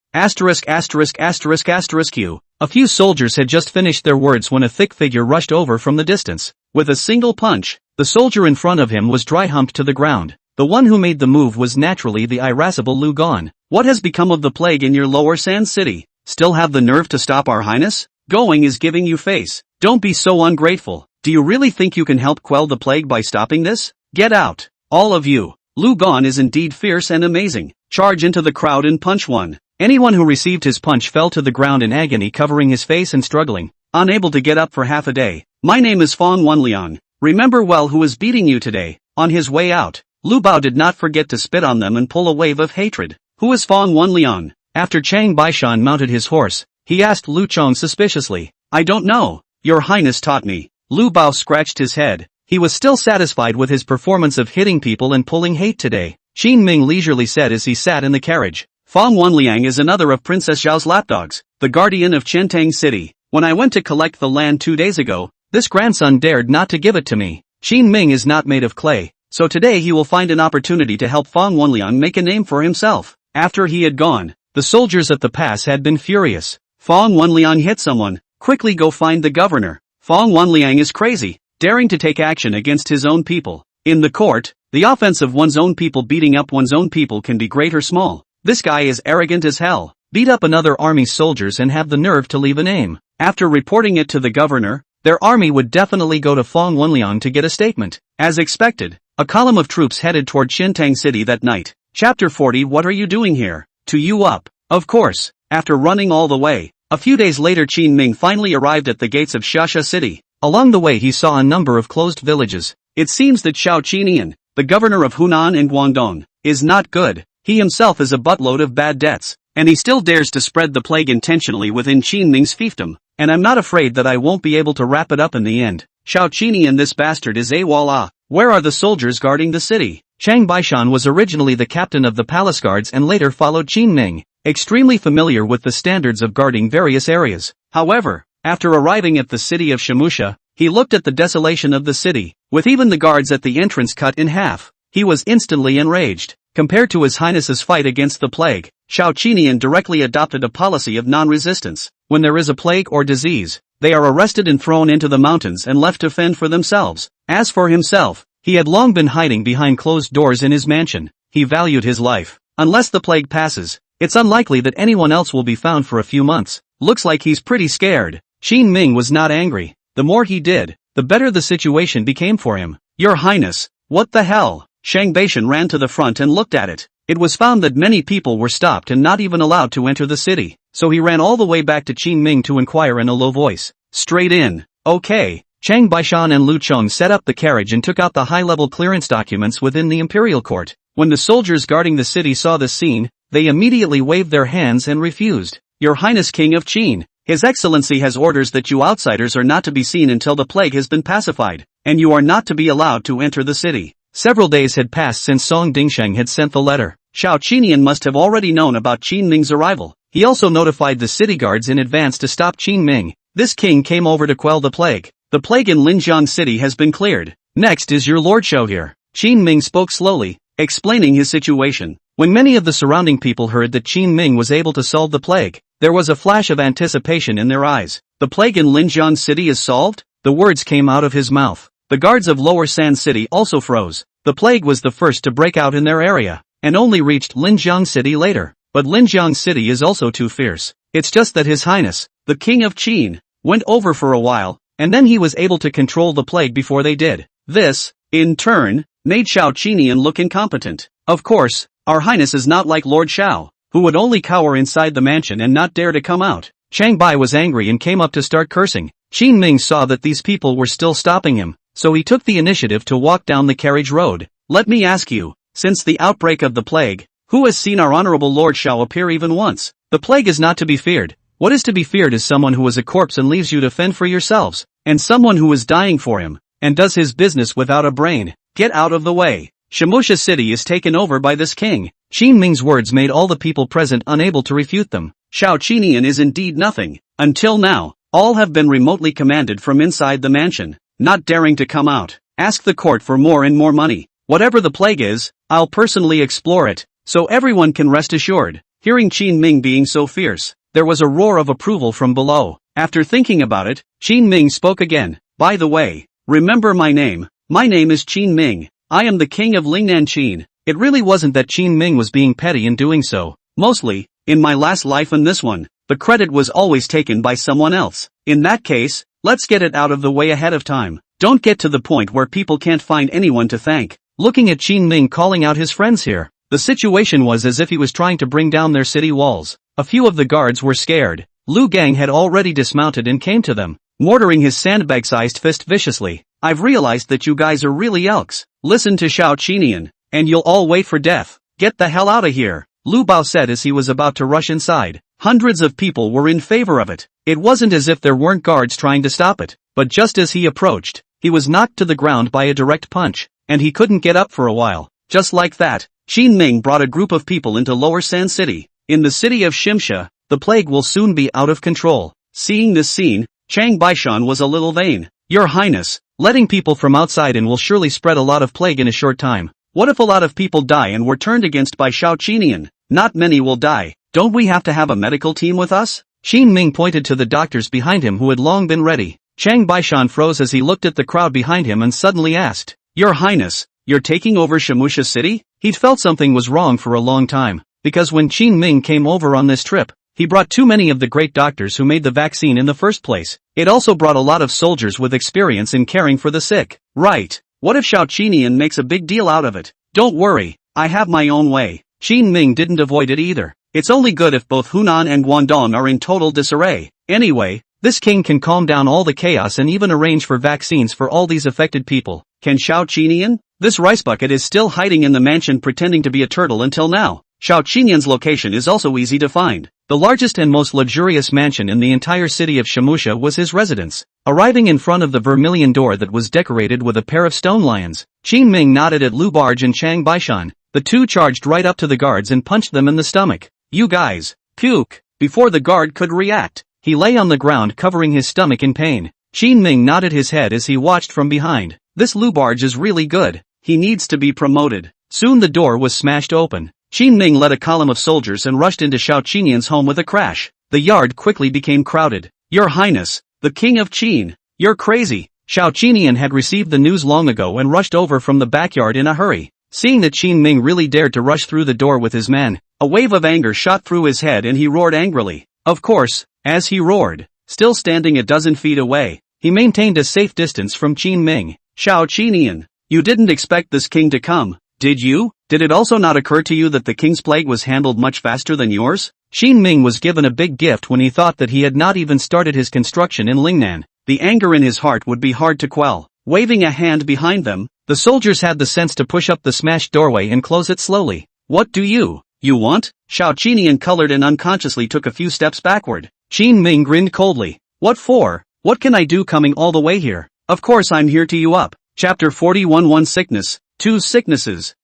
Q. A few soldiers had just finished their words when a thick figure rushed over from the distance. With a single punch, the soldier in front of him was dry-humped to the ground. The one who made the move was naturally the irascible Lu Gon. What has become of the plague in your lower Sand City? Still have the nerve to stop our highness? Going is giving you face. Don't be so ungrateful. Do you really think you can help quell the plague by stopping this? Get out. All of you. Lu Gon is indeed fierce and amazing. Charge into the crowd and punch one. Anyone who received his punch fell to the ground in agony, covering his face and struggling, unable to get up for half a day. My name is Fong Wenliang. Remember well who is beating you today. On his way out, Lu Bao did not forget to spit on them and pull a wave of hatred. Who is Fong Wenliang? After Chang Baishan mounted his horse, he asked Lu Chong suspiciously. I don't know. Your Highness taught me. Lu Bao scratched his head. He was still satisfied with his performance of hitting people and pulling hate today. Qin Ming leisurely said as he sat in the carriage. Fong Wenliang is another of Princess Zhao's lapdogs, the guardian of Qiantang City. When I went to collect the land 2 days ago, this grandson dared not to give it to me. Qin Ming is not made of clay, so today he will find an opportunity to help Fong Wenliang make a name for himself. After he had gone, the soldiers at the pass had been furious. Fong Wenliang hit someone. quickly go find the governor. Fong Wanliang is crazy, daring to take action against his own people. In the court, the offense of one's own people beating up one's own people can be great or small. This guy is arrogant as hell. Beat up another army's soldiers and have the nerve to leave a name. After reporting it to the governor, their army would definitely go to Fong Wanliang to get a statement. As expected, a column of troops headed toward Xintang City that night. Chapter 40. What are you doing here? To you up. Of course, after running all the way. A few days later Qin Ming finally arrived at the gates of Xia City. Along the way he saw a number of closed villages. It seems that Xiao Qinian, the governor of Hunan and Guangdong, is not good. He himself is a buttload of bad debts, and he still dares to spread the plague intentionally within Qin Ming's fiefdom, and I'm not afraid that I won't be able to wrap it up in the end. Xiao Qinian, this bastard is AWOL. Where are the soldiers guarding the city? Chang Baishan was originally the captain of the palace guards and later followed Qin Ming, extremely familiar with the standards of guarding various areas. However, after arriving at the city of Shemusha, he looked at the desolation of the city, with even the guards at the entrance cut in half. He was instantly enraged. Compared to His Highness's fight against the plague, Xiao Qinian directly adopted a policy of non-resistance. When there is a plague or disease, they are arrested and thrown into the mountains and left to fend for themselves. As for himself, he had long been hiding behind closed doors in his mansion. He valued his life. Unless the plague passes, it's unlikely that anyone else will be found for a few months. Looks like he's pretty scared. Qin Ming was not angry. The more he did, the better the situation became for him. Your Highness, what the hell? Shang Baishan ran to the front and looked at it. It was found that many people were stopped and not even allowed to enter the city, so he ran all the way back to Qin Ming to inquire in a low voice. Straight in. Okay. Chang Baishan and Lu Chong set up the carriage and took out the high-level clearance documents within the Imperial court. When the soldiers guarding the city saw this scene, they immediately waved their hands and refused. Your Highness King of Qin, His Excellency has orders that you outsiders are not to be seen until the plague has been pacified, and you are not to be allowed to enter the city. Several days had passed since Song Dingsheng had sent the letter. Xiao Qinian must have already known about Qin Ming's arrival. He also notified the city guards in advance to stop Qin Ming. This king came over to quell the plague. The plague in Linjiang City has been cleared. Next is your lordship here. Qin Ming spoke slowly, explaining his situation. When many of the surrounding people heard that Qin Ming was able to solve the plague, there was a flash of anticipation in their eyes. The plague in Linjiang City is solved? The words came out of his mouth. The guards of Lower San City also froze. The plague was the first to break out in their area, and only reached Linjiang City later. But Linjiang City is also too fierce. It's just that His Highness, the King of Qin, went over for a while, and then he was able to control the plague before they did. This, in turn, made Xiao Qinian look incompetent. Of course, Our Highness is not like Lord Xiao, who would only cower inside the mansion and not dare to come out. Chang Bai was angry and came up to start cursing. Qin Ming saw that these people were still stopping him, so he took the initiative to walk down the carriage road. Let me ask you, since the outbreak of the plague, who has seen our honorable Lord Xiao appear even once? The plague is not to be feared. What is to be feared is someone who is a corpse and leaves you to fend for yourselves, and someone who is dying for him, and does his business without a brain. Get out of the way. Shemusha City is taken over by this king. Qin Ming's words made all the people present unable to refute them. Xiao Qinian is indeed nothing. Until now, all have been remotely commanded from inside the mansion, not daring to come out. Ask the court for more and more money. Whatever the plague is, I'll personally explore it, so everyone can rest assured. Hearing Qin Ming being so fierce, there was a roar of approval from below. After thinking about it, Qin Ming spoke again. By the way, remember my name. My name is Qin Ming. I am the king of Lingnan Qin. It really wasn't that Qin Ming was being petty in doing so. Mostly, in my last life and this one, the credit was always taken by someone else. In that case, let's get it out of the way ahead of time. Don't get to the point where people can't find anyone to thank. Looking at Qin Ming calling out his friends here, the situation was as if he was trying to bring down their city walls. A few of the guards were scared. Lu Gang had already dismounted and came to them, mortaring his sandbag-sized fist viciously. I've realized that you guys are really elks. Listen to Xiao Qinian, and you'll all wait for death. Get the hell out of here, Lu Bao said as he was about to rush inside. Hundreds of people were in favor of it. It wasn't as if there weren't guards trying to stop it, but just as he approached, he was knocked to the ground by a direct punch, and he couldn't get up for a while. Just like that, Qin Ming brought a group of people into Lower San City. In the city of Shimsha, the plague will soon be out of control. Seeing this scene, Chang Baishan was a little vain. Your Highness, letting people from outside in will surely spread a lot of plague in a short time. What if a lot of people die and were turned against by Xiao Qinian? Not many will die. Don't we have to have a medical team with us? Qin Ming pointed to the doctors behind him who had long been ready. Chang Baishan froze as he looked at the crowd behind him and suddenly asked, "Your Highness, you're taking over Shamusha City?" He'd felt something was wrong for a long time, because when Qin Ming came over on this trip, he brought too many of the great doctors who made the vaccine in the first place. It also brought a lot of soldiers with experience in caring for the sick. Right. What if Xiao Qinian makes a big deal out of it? Don't worry, I have my own way. Qin Ming didn't avoid it either. It's only good if both Hunan and Guangdong are in total disarray. Anyway, this king can calm down all the chaos and even arrange for vaccines for all these affected people. Can Xiao Qinian? This rice bucket is still hiding in the mansion pretending to be a turtle until now. Xiao Qinian's location is also easy to find. The largest and most luxurious mansion in the entire city of Shamusha was his residence. Arriving in front of the vermilion door that was decorated with a pair of stone lions, Qin Ming nodded at Lu Barge and Chang Baishan. The two charged right up to the guards and punched them in the stomach. "You guys, puke!" Before the guard could react, he lay on the ground covering his stomach in pain. Qin Ming nodded his head as he watched from behind. This Lu Barge is really good. He needs to be promoted. Soon the door was smashed open. Qin Ming led a column of soldiers and rushed into Xiao Qinian's home with a crash. The yard quickly became crowded. "Your Highness, the King of Qin, you're crazy." Xiao Qinian had received the news long ago and rushed over from the backyard in a hurry. Seeing that Qin Ming really dared to rush through the door with his men, a wave of anger shot through his head and he roared angrily. Of course, as he roared, still standing a dozen feet away, he maintained a safe distance from Qin Ming. "Xiao Qinian, you didn't expect this king to come, did you? Did it also not occur to you that the king's plague was handled much faster than yours?" Qin Ming was given a big gift when he thought that he had not even started his construction in Lingnan. The anger in his heart would be hard to quell. Waving a hand behind them, the soldiers had the sense to push up the smashed doorway and close it slowly. "What do you want?" Xiao Qinian colored and unconsciously took a few steps backward. Qin Ming grinned coldly. "What for? What can I do coming all the way here? Of course I'm here to you up." Chapter 41. One sickness, two sicknesses.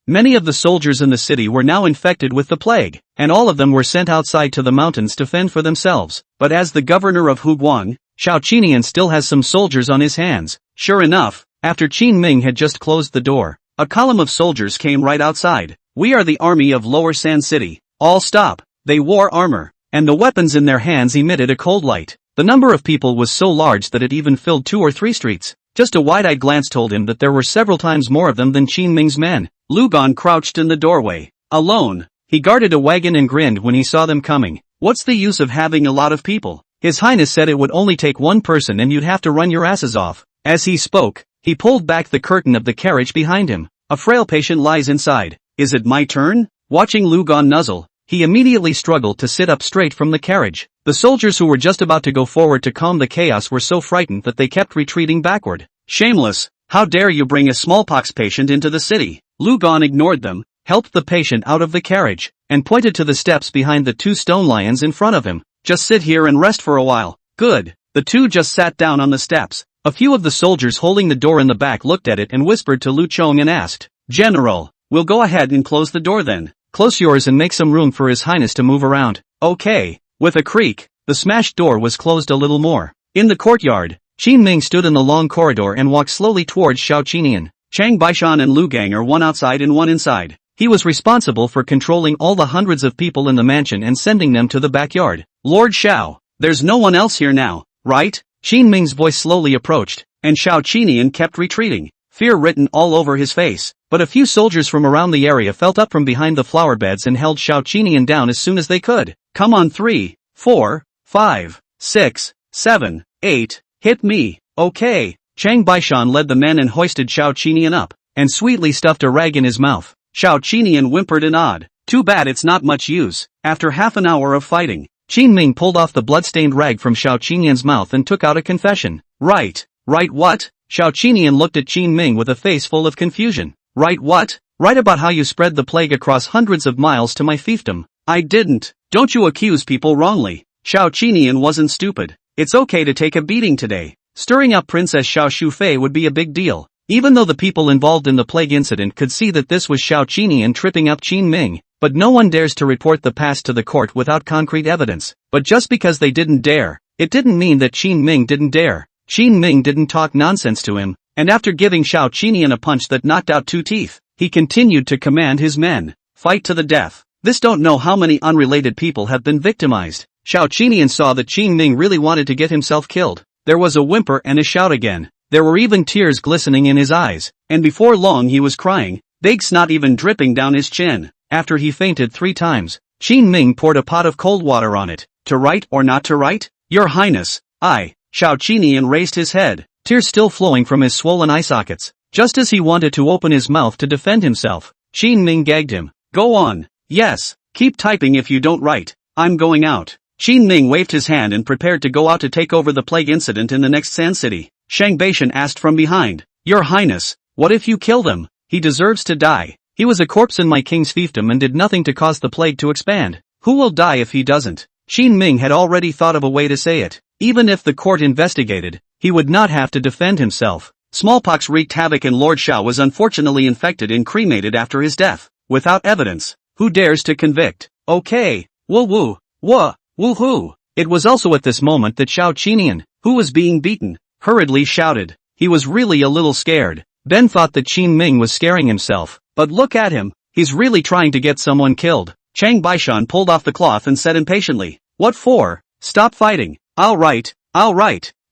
Many of the soldiers in the city were now infected with the plague, and all of them were sent outside to the mountains to fend for themselves. But as the governor of Huguang, Xiao Qinian still has some soldiers on his hands. Sure enough, after Qin Ming had just closed the door, a column of soldiers came right outside. "We are the army of Lower Sand City. All stop." They wore armor, and the weapons in their hands emitted a cold light. The number of people was so large that it even filled 2 or 3 streets. Just a wide-eyed glance told him that there were several times more of them than Qin Ming's men. Lu Gan crouched in the doorway, alone. He guarded a wagon and grinned when he saw them coming. "What's the use of having a lot of people? His Highness said it would only take one person and you'd have to run your asses off." As he spoke, he pulled back the curtain of the carriage behind him. "A frail patient lies inside. Is it my turn?" Watching Lu Gan nuzzle, he immediately struggled to sit up straight from the carriage. The soldiers who were just about to go forward to calm the chaos were so frightened that they kept retreating backward. "Shameless! How dare you bring a smallpox patient into the city?" Lu Gan ignored them, helped the patient out of the carriage, and pointed to the steps behind the 2 stone lions in front of him. "Just sit here and rest for a while." "Good." The 2 just sat down on the steps. A few of the soldiers holding the door in the back looked at it and whispered to Lu Chong and asked, "General, we'll go ahead and close the door then. Close yours and make some room for His Highness to move around." "Okay." With a creak, the smashed door was closed a little more. In the courtyard, Qin Ming stood in the long corridor and walked slowly towards Xiao Qinian. Chang Baishan and Lu Gang are one outside and one inside. He was responsible for controlling all the hundreds of people in the mansion and sending them to the backyard. "Lord Xiao, there's no one else here now, right?" Qin Ming's voice slowly approached, and Xiao Qinian kept retreating, fear written all over his face. But a few soldiers from around the area felt up from behind the flower beds and held Xiao Qinian down as soon as they could. "Come on, 3, 4, 5, 6, 7, 8, hit me." "Okay." Chang Baishan led the men and hoisted Xiao Qinian up, and sweetly stuffed a rag in his mouth. Xiao Qinian whimpered an odd, "Too bad it's not much use." After half an hour of fighting, Qin Ming pulled off the blood-stained rag from Xiao Qinian's mouth and took out a confession. Right what? Xiao Qinian looked at Qin Ming with a face full of confusion. "Right what?" "Right about how you spread the plague across hundreds of miles to my fiefdom." "I didn't." "Don't you accuse people wrongly." Xiao Qinian wasn't stupid. "It's okay to take a beating today. Stirring up Princess Xiao Shufei would be a big deal." Even though the people involved in the plague incident could see that this was Xiao Qinian tripping up Qin Ming, but no one dares to report the past to the court without concrete evidence. But just because they didn't dare, it didn't mean that Qin Ming didn't dare. Qin Ming didn't talk nonsense to him, and after giving Xiao Qinian a punch that knocked out 2 teeth, he continued to command his men, "Fight to the death." This don't know how many unrelated people have been victimized. Xiao Qinian saw that Qin Ming really wanted to get himself killed. There was a whimper and a shout again. There were even tears glistening in his eyes, and before long he was crying, big snot even dripping down his chin. After he fainted 3 times, Qin Ming poured a pot of cold water on it. To write or not to write? Your Highness, I. Xiao Qinian raised his head, tears still flowing from his swollen eye sockets. Just as he wanted to open his mouth to defend himself, Qin Ming gagged him. Go on. Yes, keep typing if you don't write. I'm going out. Qin Ming waved his hand and prepared to go out to take over the plague incident in the next Sand City. Shang Beishan asked from behind. Your Highness, what if you kill them? He deserves to die. He was a corpse in my king's fiefdom and did nothing to cause the plague to expand. Who will die if he doesn't? Qin Ming had already thought of a way to say it. Even if the court investigated, he would not have to defend himself. Smallpox wreaked havoc and Lord Xiao was unfortunately infected and cremated after his death. Without evidence, who dares to convict? Okay. Woo-woo. Woo-hoo. It was also at this moment that Xiao Qinian, who was being beaten, hurriedly shouted. He was really a little scared. Ben thought that Qin Ming was scaring himself. But look at him. He's really trying to get someone killed. Chang Baishan pulled off the cloth and said impatiently. What for? Stop fighting. I'll write.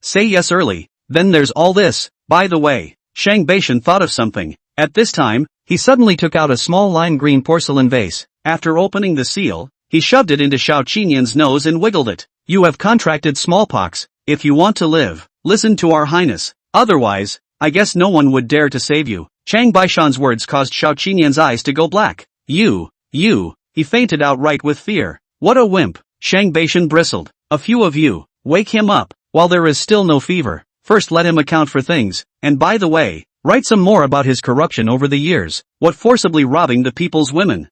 Say yes early. Then there's all this. By the way, Shang Baishan thought of something. At this time, he suddenly took out a small lime green porcelain vase. After opening the seal, he shoved it into Xiao Qinian's nose and wiggled it. You have contracted smallpox. If you want to live, listen to our Highness. Otherwise, I guess no one would dare to save you. Chang Baishan's words caused Xiao Qinian's eyes to go black. You. He fainted outright with fear. What a wimp. Shang Baishan bristled. A few of you, wake him up, while there is still no fever. First let him account for things, and by the way, write some more about his corruption over the years. What forcibly robbing the people's women?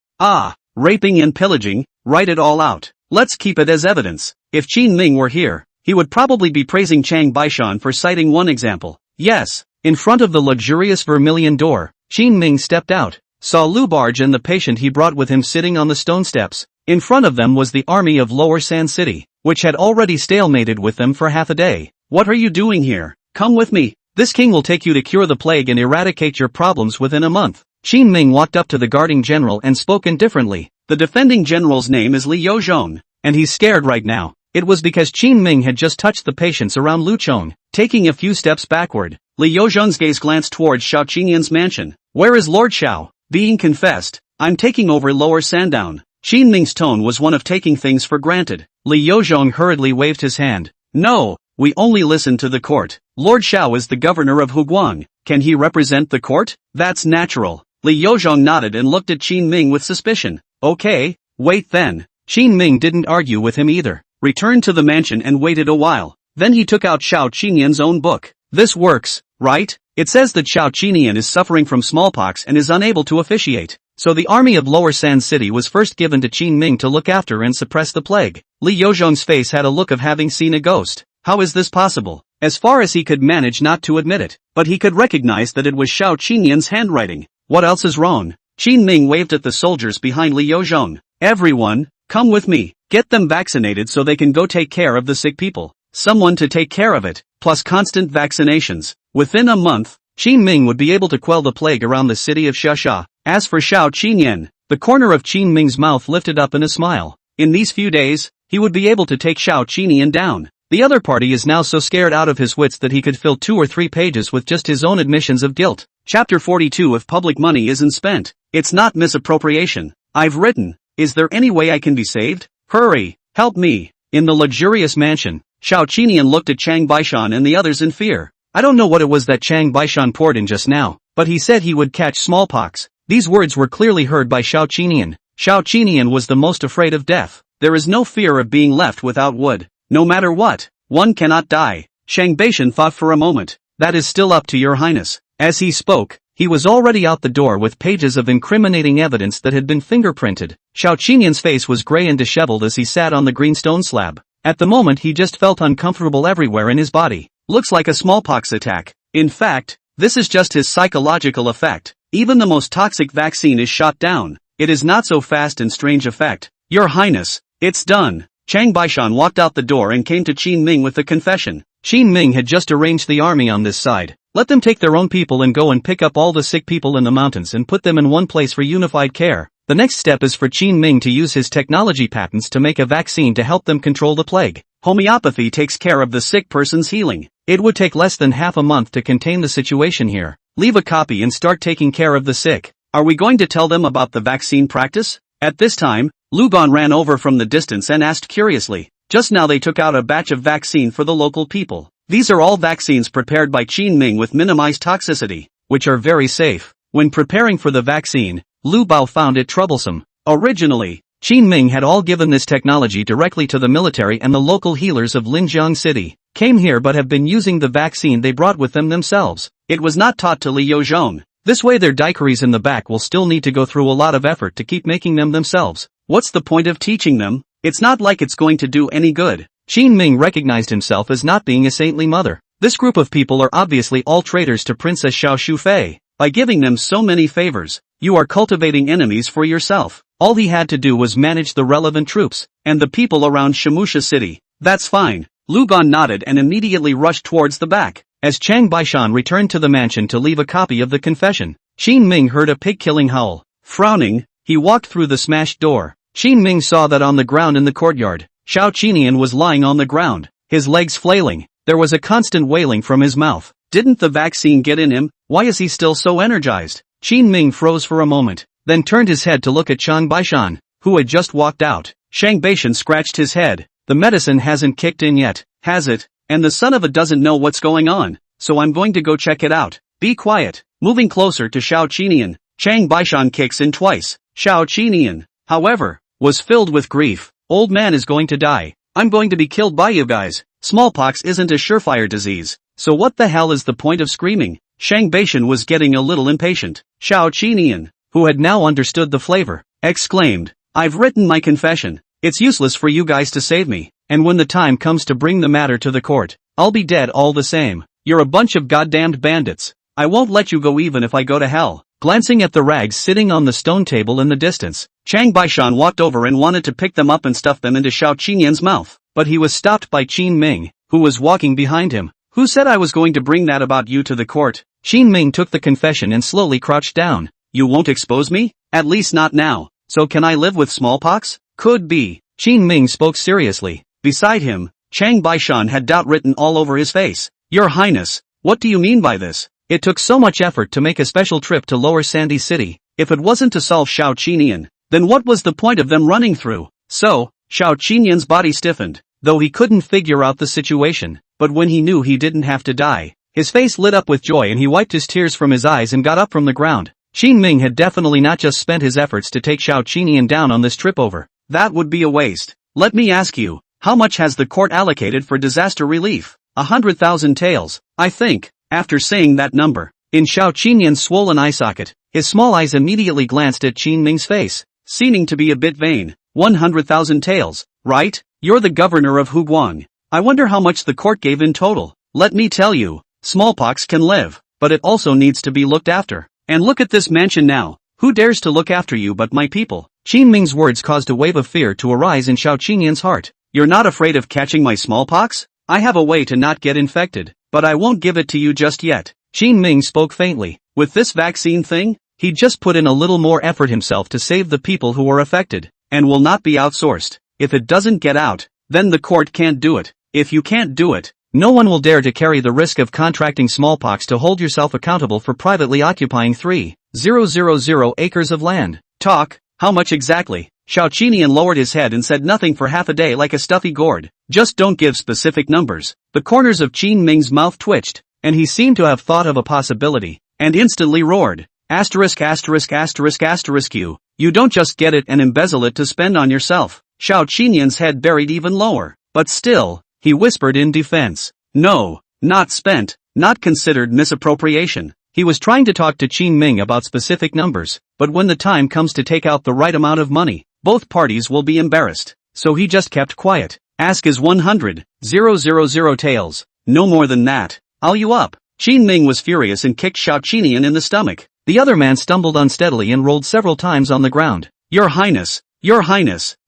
Raping and pillaging, write it all out. Let's keep it as evidence. If Qin Ming were here, he would probably be praising Chang Baishan for citing one example. Yes, in front of the luxurious vermilion door, Qin Ming stepped out, saw Lu Barge and the patient he brought with him sitting on the stone steps. In front of them was the army of Lower Sand City, which had already stalemated with them for half a day. What are you doing here? Come with me. This king will take you to cure the plague and eradicate your problems within a month. Qin Ming walked up to the guarding general and spoke indifferently. The defending general's name is Li Yozhong, and he's scared right now. It was because Qin Ming had just touched the patients around Luchong. Taking a few steps backward, Li Yozhong's gaze glanced towards Xiao Qinian's mansion. Where is Lord Xiao? Being confessed, I'm taking over Lower Sandown. Qin Ming's tone was one of taking things for granted. Li Yozhong hurriedly waved his hand. No, we only listen to the court. Lord Xiao is the governor of Huguang. Can he represent the court? That's natural. Li Yozhong nodded and looked at Qin Ming with suspicion. Okay, wait then. Qin Ming didn't argue with him either. Returned to the mansion and waited a while. Then he took out Xiao Qinian's own book. This works, right? It says that Xiao Qinian is suffering from smallpox and is unable to officiate. So the army of Lower Sand City was first given to Qin Ming to look after and suppress the plague. Li Yozhong's face had a look of having seen a ghost. How is this possible? As far as he could manage not to admit it, but he could recognize that it was Xiao Qinian's handwriting. What else is wrong? Qin Ming waved at the soldiers behind Li Yozhong. Everyone, come with me. Get them vaccinated so they can go take care of the sick people. Someone to take care of it, plus constant vaccinations. Within a month, Qin Ming would be able to quell the plague around the city of Shasha. As for Xiao Qinian, the corner of Qin Ming's mouth lifted up in a smile. In these few days, he would be able to take Xiao Qinian down. The other party is now so scared out of his wits that he could fill 2 or 3 pages with just his own admissions of guilt. Chapter 42. If public money isn't spent, it's not misappropriation. I've written, is there any way I can be saved? Hurry, help me. In the luxurious mansion, Xiao Qinian looked at Chang Baishan and the others in fear. I don't know what it was that Chang Baishan poured in just now, but he said he would catch smallpox. These words were clearly heard by Xiao Qinian. Xiao Qinian was the most afraid of death. There is no fear of being left without wood. No matter what, one cannot die. Shang Baishan thought for a moment. That is still up to your highness. As he spoke, he was already out the door with pages of incriminating evidence that had been fingerprinted. Xiao Qinian's face was gray and disheveled as he sat on the green stone slab. At the moment he just felt uncomfortable everywhere in his body. Looks like a smallpox attack. In fact, this is just his psychological effect. Even the most toxic vaccine is shot down. It is not so fast and strange effect. Your highness, it's done. Chang Baishan walked out the door and came to Qin Ming with the confession. Qin Ming had just arranged the army on this side. Let them take their own people and go and pick up all the sick people in the mountains and put them in one place for unified care. The next step is for Qin Ming to use his technology patents to make a vaccine to help them control the plague. Homeopathy takes care of the sick person's healing. It would take less than half a month to contain the situation here. Leave a copy and start taking care of the sick. Are we going to tell them about the vaccine practice? At this time, Lugon ran over from the distance and asked curiously. Just now they took out a batch of vaccine for the local people. These are all vaccines prepared by Qin Ming with minimized toxicity, which are very safe. When preparing for the vaccine, Lu Bao found it troublesome. Originally, Qin Ming had all given this technology directly to the military, and the local healers of Linjiang City came here but have been using the vaccine they brought with them themselves. It was not taught to Li Yozhong. This way their daiquiris in the back will still need to go through a lot of effort to keep making them themselves. What's the point of teaching them? It's not like it's going to do any good. Qin Ming recognized himself as not being a saintly mother. This group of people are obviously all traitors to Princess Xiao Shufei. By giving them so many favors, you are cultivating enemies for yourself. All he had to do was manage the relevant troops, and the people around Shimusha City. That's fine. Lugon nodded and immediately rushed towards the back. As Chang Baishan returned to the mansion to leave a copy of the confession, Qin Ming heard a pig-killing howl. Frowning, he walked through the smashed door. Qin Ming saw that on the ground in the courtyard, Xiao Qinian was lying on the ground, his legs flailing. There was a constant wailing from his mouth. Didn't the vaccine get in him? Why is he still so energized? Qin Ming froze for a moment, then turned his head to look at Chang Baishan, who had just walked out. Shang Baishan scratched his head. The medicine hasn't kicked in yet, has it? And the son of a doesn't know what's going on, so I'm going to go check it out. Be quiet. Moving closer to Xiao Qinian, Chang Baishan kicks in twice. Xiao Qinian, however, was filled with grief. Old man is going to die. I'm going to be killed by you guys. Smallpox isn't a surefire disease, so what the hell is the point of screaming? Shang Baishan was getting a little impatient. Xiao Qinian, who had now understood the flavor, exclaimed, I've written my confession. It's useless for you guys to save me, and when the time comes to bring the matter to the court, I'll be dead all the same. You're a bunch of goddamned bandits. I won't let you go even if I go to hell. Glancing at the rags sitting on the stone table in the distance, Chang Baishan walked over and wanted to pick them up and stuff them into Xiao Qinian's mouth, but he was stopped by Qin Ming, who was walking behind him. Who said I was going to bring that about you to the court? Qin Ming took the confession and slowly crouched down. You won't expose me? At least not now. So can I live with smallpox? Could be. Qin Ming spoke seriously. Beside him, Chang Baishan had doubt written all over his face. Your Highness, what do you mean by this? It took so much effort to make a special trip to Lower Sandy City. If it wasn't to solve Xiao Qinian, then what was the point of them running through? So, Xiao Qinian's body stiffened, though he couldn't figure out the situation. But when he knew he didn't have to die, his face lit up with joy and he wiped his tears from his eyes and got up from the ground. Qin Ming had definitely not just spent his efforts to take Xiao Qinian down on this trip over. That would be a waste. Let me ask you, how much has the court allocated for disaster relief? 100,000 taels, I think. After saying that number, in Xiao Qinian's swollen eye socket, his small eyes immediately glanced at Qin Ming's face, seeming to be a bit vain. 100,000 taels, right? You're the governor of Huguang. I wonder how much the court gave in total. Let me tell you, smallpox can live, but it also needs to be looked after. And look at this mansion now. Who dares to look after you but my people? Qin Ming's words caused a wave of fear to arise in Xiao Qinian's heart. You're not afraid of catching my smallpox? I have a way to not get infected, but I won't give it to you just yet. Qin Ming spoke faintly. With this vaccine thing, he just put in a little more effort himself to save the people who are affected, and will not be outsourced. If it doesn't get out, then the court can't do it. If you can't do it, no one will dare to carry the risk of contracting smallpox to hold yourself accountable for privately occupying 3,000 acres of land. Talk, how much exactly? Xiao Qinian lowered his head and said nothing for half a day like a stuffy gourd. Just don't give specific numbers. The corners of Qin Ming's mouth twitched, and he seemed to have thought of a possibility, and instantly roared. Asterisk asterisk asterisk asterisk you don't just get it and embezzle it to spend on yourself. Xiao Qinian's head buried even lower, but still, he whispered in defense. No, not spent, not considered misappropriation. He was trying to talk to Qin Ming about specific numbers, but when the time comes to take out the right amount of money, both parties will be embarrassed, so he just kept quiet. Ask is 100,000 taels, no more than that. I'll you up. Qin Ming was furious and kicked Xiao Qinian in the stomach. The other man stumbled unsteadily and rolled several times on the ground. Your Highness,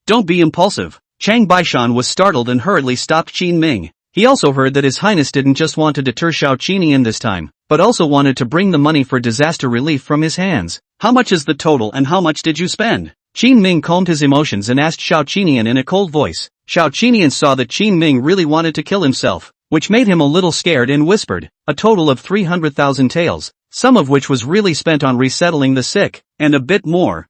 don't be impulsive. Chang Baishan was startled and hurriedly stopped Qin Ming. He also heard that His Highness didn't just want to deter Xiao Qinian this time, but also wanted to bring the money for disaster relief from his hands. How much is the total and how much did you spend? Qin Ming calmed his emotions and asked Xiao Qinian in a cold voice. Xiao Qinian saw that Qin Ming really wanted to kill himself, which made him a little scared and whispered, a total of 300,000 taels, some of which was really spent on resettling the sick, and a bit more.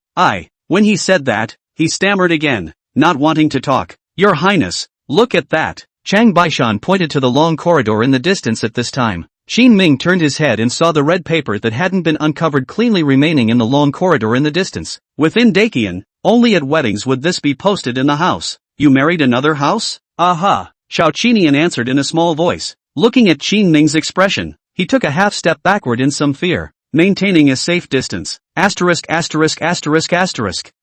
When he said that, he stammered again, not wanting to talk. Your Highness, look at that. Chang Baishan pointed to the long corridor in the distance at this time. Qin Ming turned his head and saw the red paper that hadn't been uncovered cleanly remaining in the long corridor in the distance. Within Dakian, only at weddings would this be posted in the house. You married another house? Aha! Xiao Qinian answered in a small voice. Looking at Qin Ming's expression, he took a half step backward in some fear, maintaining a safe distance. Asterisk.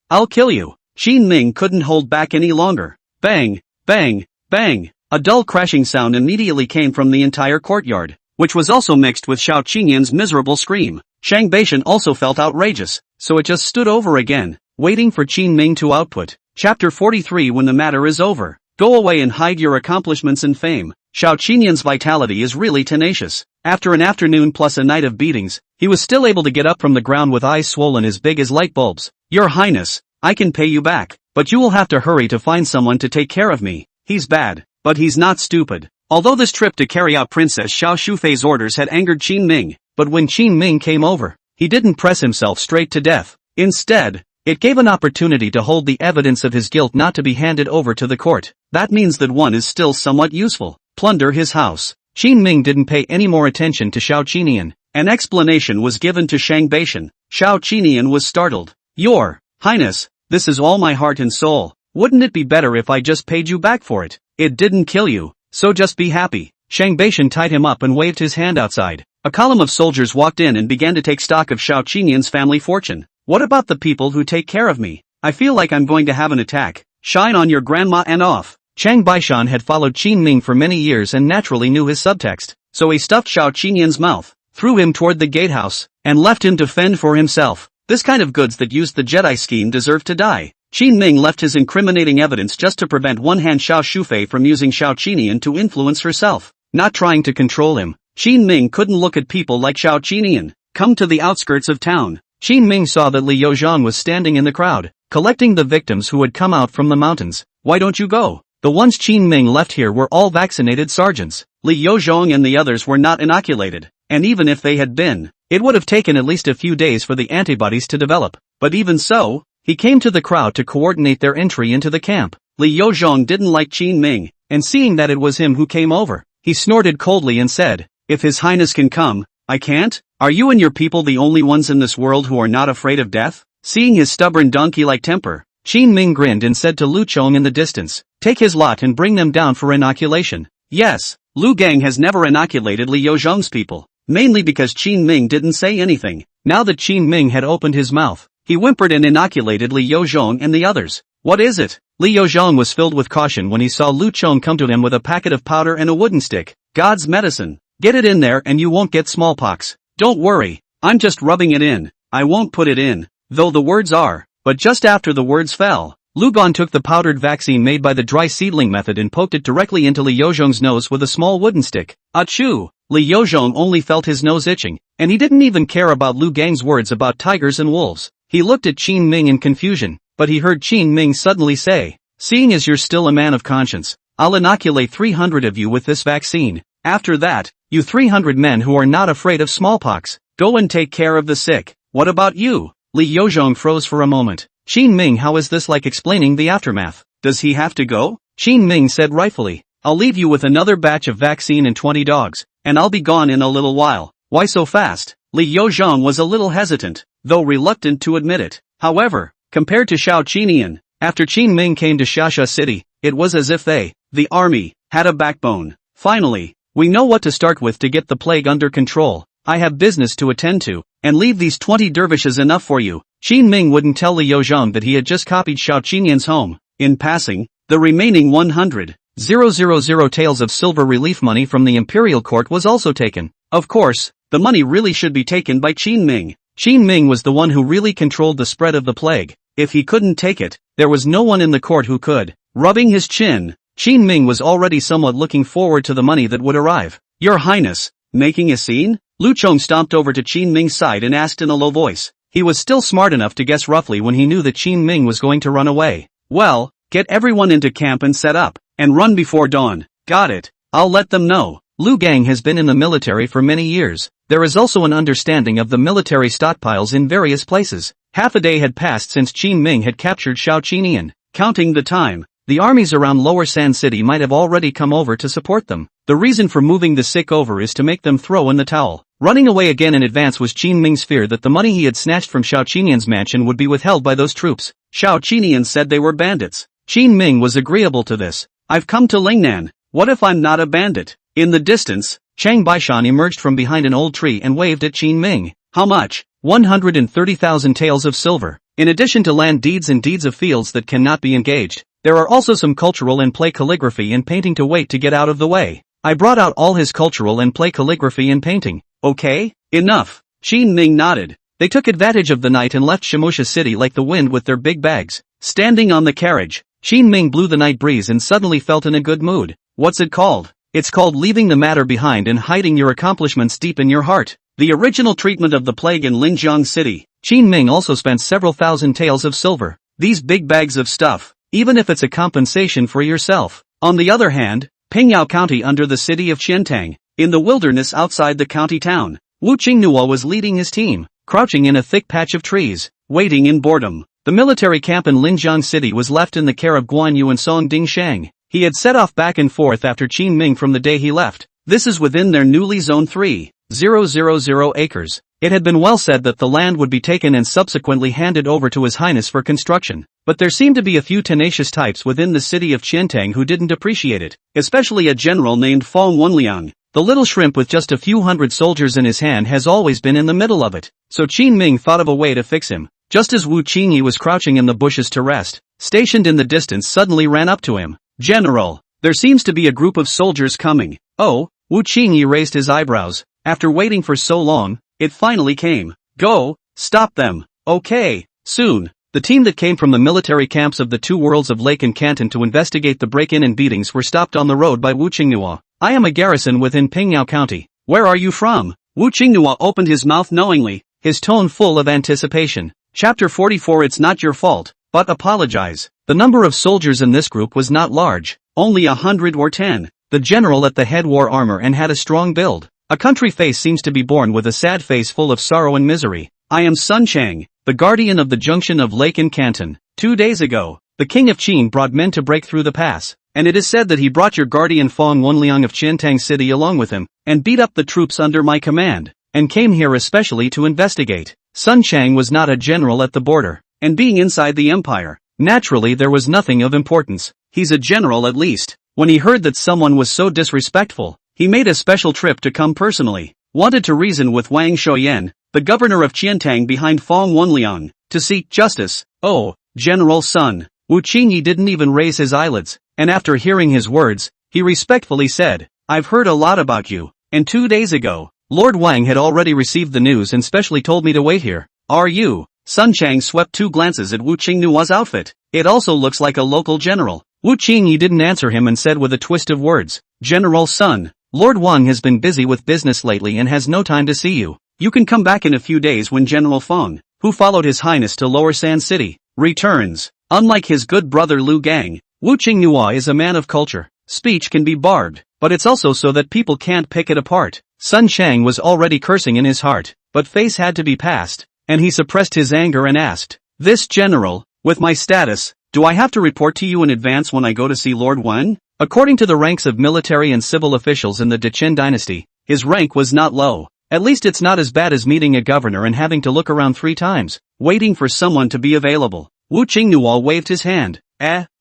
I'll kill you. Qin Ming couldn't hold back any longer. Bang, bang, bang. A dull crashing sound immediately came from the entire courtyard, which was also mixed with Xiao Qinian's miserable scream. Shang Baishan also felt outrageous, so it just stood over again, waiting for Qin Ming to output. Chapter 43. When the matter is over, go away and hide your accomplishments and fame. Xiao Qinian's vitality is really tenacious. After an afternoon plus a night of beatings, he was still able to get up from the ground with eyes swollen as big as light bulbs. Your Highness, I can pay you back, but you will have to hurry to find someone to take care of me. He's bad, but he's not stupid. Although this trip to carry out Princess Xiao Shufei's orders had angered Qin Ming, but when Qin Ming came over, he didn't press himself straight to death. Instead, it gave an opportunity to hold the evidence of his guilt not to be handed over to the court. That means that one is still somewhat useful. Plunder his house. Qin Ming didn't pay any more attention to Xiao Qinian. An explanation was given to Shang Baishan. Xiao Qinian was startled. Your Highness, this is all my heart and soul. Wouldn't it be better if I just paid you back for it? It didn't kill you, so just be happy. Shang Baishan tied him up and waved his hand outside. A column of soldiers walked in and began to take stock of Xiao Qinian's family fortune. What about the people who take care of me? I feel like I'm going to have an attack. Shine on your grandma and off. Chang Baishan had followed Qin Ming for many years and naturally knew his subtext, so he stuffed Xiao Qinian's mouth, threw him toward the gatehouse, and left him to fend for himself. This kind of goods that used the Jedi scheme deserved to die. Qin Ming left his incriminating evidence just to prevent one-hand Xiao Shufei from using Xiao Qinian to influence herself. Not trying to control him, Qin Ming couldn't look at people like Xiao Qinian. Come to the outskirts of town. Qin Ming saw that Li Yozhang was standing in the crowd, collecting the victims who had come out from the mountains. Why don't you go? The ones Qin Ming left here were all vaccinated sergeants. Li Yozhang and the others were not inoculated, and even if they had been, it would have taken at least a few days for the antibodies to develop. But even so, he came to the crowd to coordinate their entry into the camp. Li Yozhang didn't like Qin Ming, and seeing that it was him who came over, he snorted coldly and said, if His Highness can come, I can't? Are you and your people the only ones in this world who are not afraid of death? Seeing his stubborn donkey-like temper, Qin Ming grinned and said to Lu Chong in the distance, take his lot and bring them down for inoculation. Yes, Lu Gang has never inoculated Li Yozhang's people, mainly because Qin Ming didn't say anything. Now that Qin Ming had opened his mouth, he whimpered and inoculated Li Yozhang and the others. What is it? Li Yozhang was filled with caution when he saw Lu Chong come to him with a packet of powder and a wooden stick. God's medicine. Get it in there and you won't get smallpox. Don't worry, I'm just rubbing it in. I won't put it in, though the words are. But just after the words fell, Lu Gan took the powdered vaccine made by the dry seedling method and poked it directly into Li Yozhang's nose with a small wooden stick. Achoo! Li Yozhang only felt his nose itching, and he didn't even care about Lu Gang's words about tigers and wolves. He looked at Qin Ming in confusion, but he heard Qin Ming suddenly say, seeing as you're still a man of conscience, I'll inoculate 300 of you with this vaccine. After that, you 300 men who are not afraid of smallpox, go and take care of the sick. What about you? Li Yozhang froze for a moment. Qin Ming, how is this like explaining the aftermath? Does he have to go? Qin Ming said rightfully, I'll leave you with another batch of vaccine and 20 dogs, and I'll be gone in a little while. Why so fast? Li Yozhang was a little hesitant, though reluctant to admit it. However, compared to Xiao Qinian, after Qin Ming came to Xia City, it was as if they, the army, had a backbone. Finally, we know what to start with to get the plague under control. I have business to attend to, and leave these 20 dervishes enough for you. Qin Ming wouldn't tell Li Yozhang that he had just copied Xiao Qinian's home. In passing, the remaining 100,000 taels of silver relief money from the Imperial court was also taken. Of course, the money really should be taken by Qin Ming. Qin Ming was the one who really controlled the spread of the plague. If he couldn't take it, there was no one in the court who could. Rubbing his chin, Qin Ming was already somewhat looking forward to the money that would arrive. Your Highness, making a scene? Lu Chong stomped over to Qin Ming's side and asked in a low voice. He was still smart enough to guess roughly when he knew that Qin Ming was going to run away. Well, get everyone into camp and set up, and run before dawn. Got it. I'll let them know. Lu Gang has been in the military for many years. There is also an understanding of the military stockpiles in various places. Half a day had passed since Qin Ming had captured Shao Qinian. Counting the time, the armies around Lower Sand City might have already come over to support them. The reason for moving the sick over is to make them throw in the towel. Running away again in advance was Qin Ming's fear that the money he had snatched from Shao Qinian's mansion would be withheld by those troops. Shao Qinian said they were bandits. Qin Ming was agreeable to this. I've come to Lingnan. What if I'm not a bandit? In the distance, Chang Baishan emerged from behind an old tree and waved at Qin Ming. How much? 130,000 taels of silver. In addition to land deeds and deeds of fields that cannot be engaged, there are also some cultural and play calligraphy and painting to wait to get out of the way. I brought out all his cultural and play calligraphy and painting. Okay? Enough. Qin Ming nodded. They took advantage of the night and left Shimusha City like the wind with their big bags. Standing on the carriage, Qin Ming blew the night breeze and suddenly felt in a good mood. What's it called? It's called leaving the matter behind and hiding your accomplishments deep in your heart. The original treatment of the plague in Linjiang City. Qin Ming also spent several thousand taels of silver. These big bags of stuff, even if it's a compensation for yourself. On the other hand, Pingyao County under the city of Qiantang, in the wilderness outside the county town, Wu Qingnua was leading his team, crouching in a thick patch of trees, waiting in boredom. The military camp in Linjiang City was left in the care of Guan Yu and Song Dingshang. He had set off back and forth after Qin Ming from the day he left. This is within their newly zoned 3,000 acres. It had been well said that the land would be taken and subsequently handed over to His Highness for construction. But there seemed to be a few tenacious types within the city of Qiantang who didn't appreciate it, especially a general named Fong Wenliang. The little shrimp with just a few hundred soldiers in his hand has always been in the middle of it. So Qin Ming thought of a way to fix him. Just as Wu Qingyi was crouching in the bushes to rest, stationed in the distance suddenly ran up to him. General, there seems to be a group of soldiers coming. Oh, Wu Qingyi raised his eyebrows. After waiting for so long, it finally came. Go, stop them. Okay, soon. The team that came from the military camps of the two worlds of Lake and Canton to investigate the break-in and beatings were stopped on the road by Wu Qingnua. I am a garrison within Pingyao County. Where are you from? Wu Qingnua opened his mouth knowingly, his tone full of anticipation. Chapter 44. It's not your fault, but apologize. The number of soldiers in this group was not large, only 100 or 10. The general at the head wore armor and had a strong build. A country face seems to be born with a sad face full of sorrow and misery. I am Sun Chang, the guardian of the junction of Lake and Canton. 2 days ago, the king of Qin brought men to break through the pass, and it is said that he brought your guardian Fong Wenliang of Qiantang City along with him, and beat up the troops under my command, and came here especially to investigate. Sun Chang was not a general at the border, and being inside the empire, naturally there was nothing of importance. He's a general at least. When he heard that someone was so disrespectful, he made a special trip to come personally. Wanted to reason with Wang Shoyan, the governor of Qiantang behind Fong Wenliang, to seek justice. Oh, General Sun. Wu Qingyi didn't even raise his eyelids, and after hearing his words, he respectfully said, I've heard a lot about you, and 2 days ago, Lord Wang had already received the news and specially told me to wait here. Are you? Sun Chang swept 2 glances at Wu Qingnua's outfit. It also looks like a local general. Wu Qingyi didn't answer him and said with a twist of words, General Sun, Lord Wang has been busy with business lately and has no time to see you. You can come back in a few days when General Feng, who followed His Highness to Lower Sand City, returns. Unlike his good brother Lu Gang, Wu Qingnua is a man of culture. Speech can be barbed, but it's also so that people can't pick it apart. Sun Chang was already cursing in his heart, but face had to be passed, and he suppressed his anger and asked, This general, with my status, do I have to report to you in advance when I go to see Lord Wen? According to the ranks of military and civil officials in the Dechen dynasty, his rank was not low. At least it's not as bad as meeting a governor and having to look around 3 times, waiting for someone to be available. Wu Qingnua waved his hand.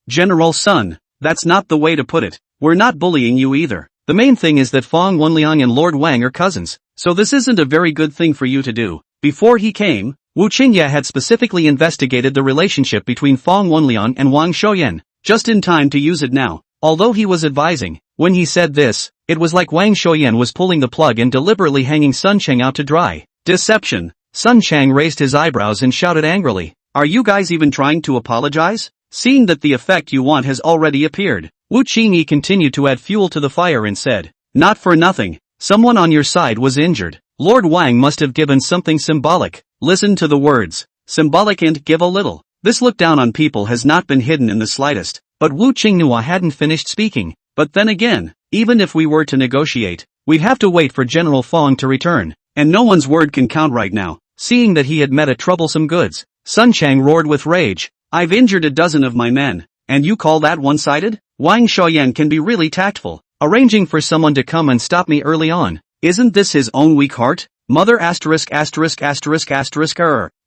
General Sun, that's not the way to put it. We're not bullying you either. The main thing is that Fong Wenliang and Lord Wang are cousins, so this isn't a very good thing for you to do. Before he came, Wu Qingya had specifically investigated the relationship between Fong Wenliang and Wang Shoyan, just in time to use it now. Although he was advising, when he said this, it was like Wang Shoyan was pulling the plug and deliberately hanging Sun Chang out to dry. Deception. Sun Chang raised his eyebrows and shouted angrily, Are you guys even trying to apologize? Seeing that the effect you want has already appeared, Wu Qingyi continued to add fuel to the fire and said, Not for nothing, someone on your side was injured. Lord Wang must have given something symbolic. Listen to the words. Symbolic and give a little. This look down on people has not been hidden in the slightest. But Wu Qinghua hadn't finished speaking. But then again, even if we were to negotiate, we'd have to wait for General Fong to return. And no one's word can count right now. Seeing that he had met a troublesome goods, Sun Chang roared with rage. I've injured a dozen of my men. And you call that one-sided? Wang Xiaoyan can be really tactful, arranging for someone to come and stop me early on. Isn't this his own weak heart? Mother asterisk asterisk asterisk asterisk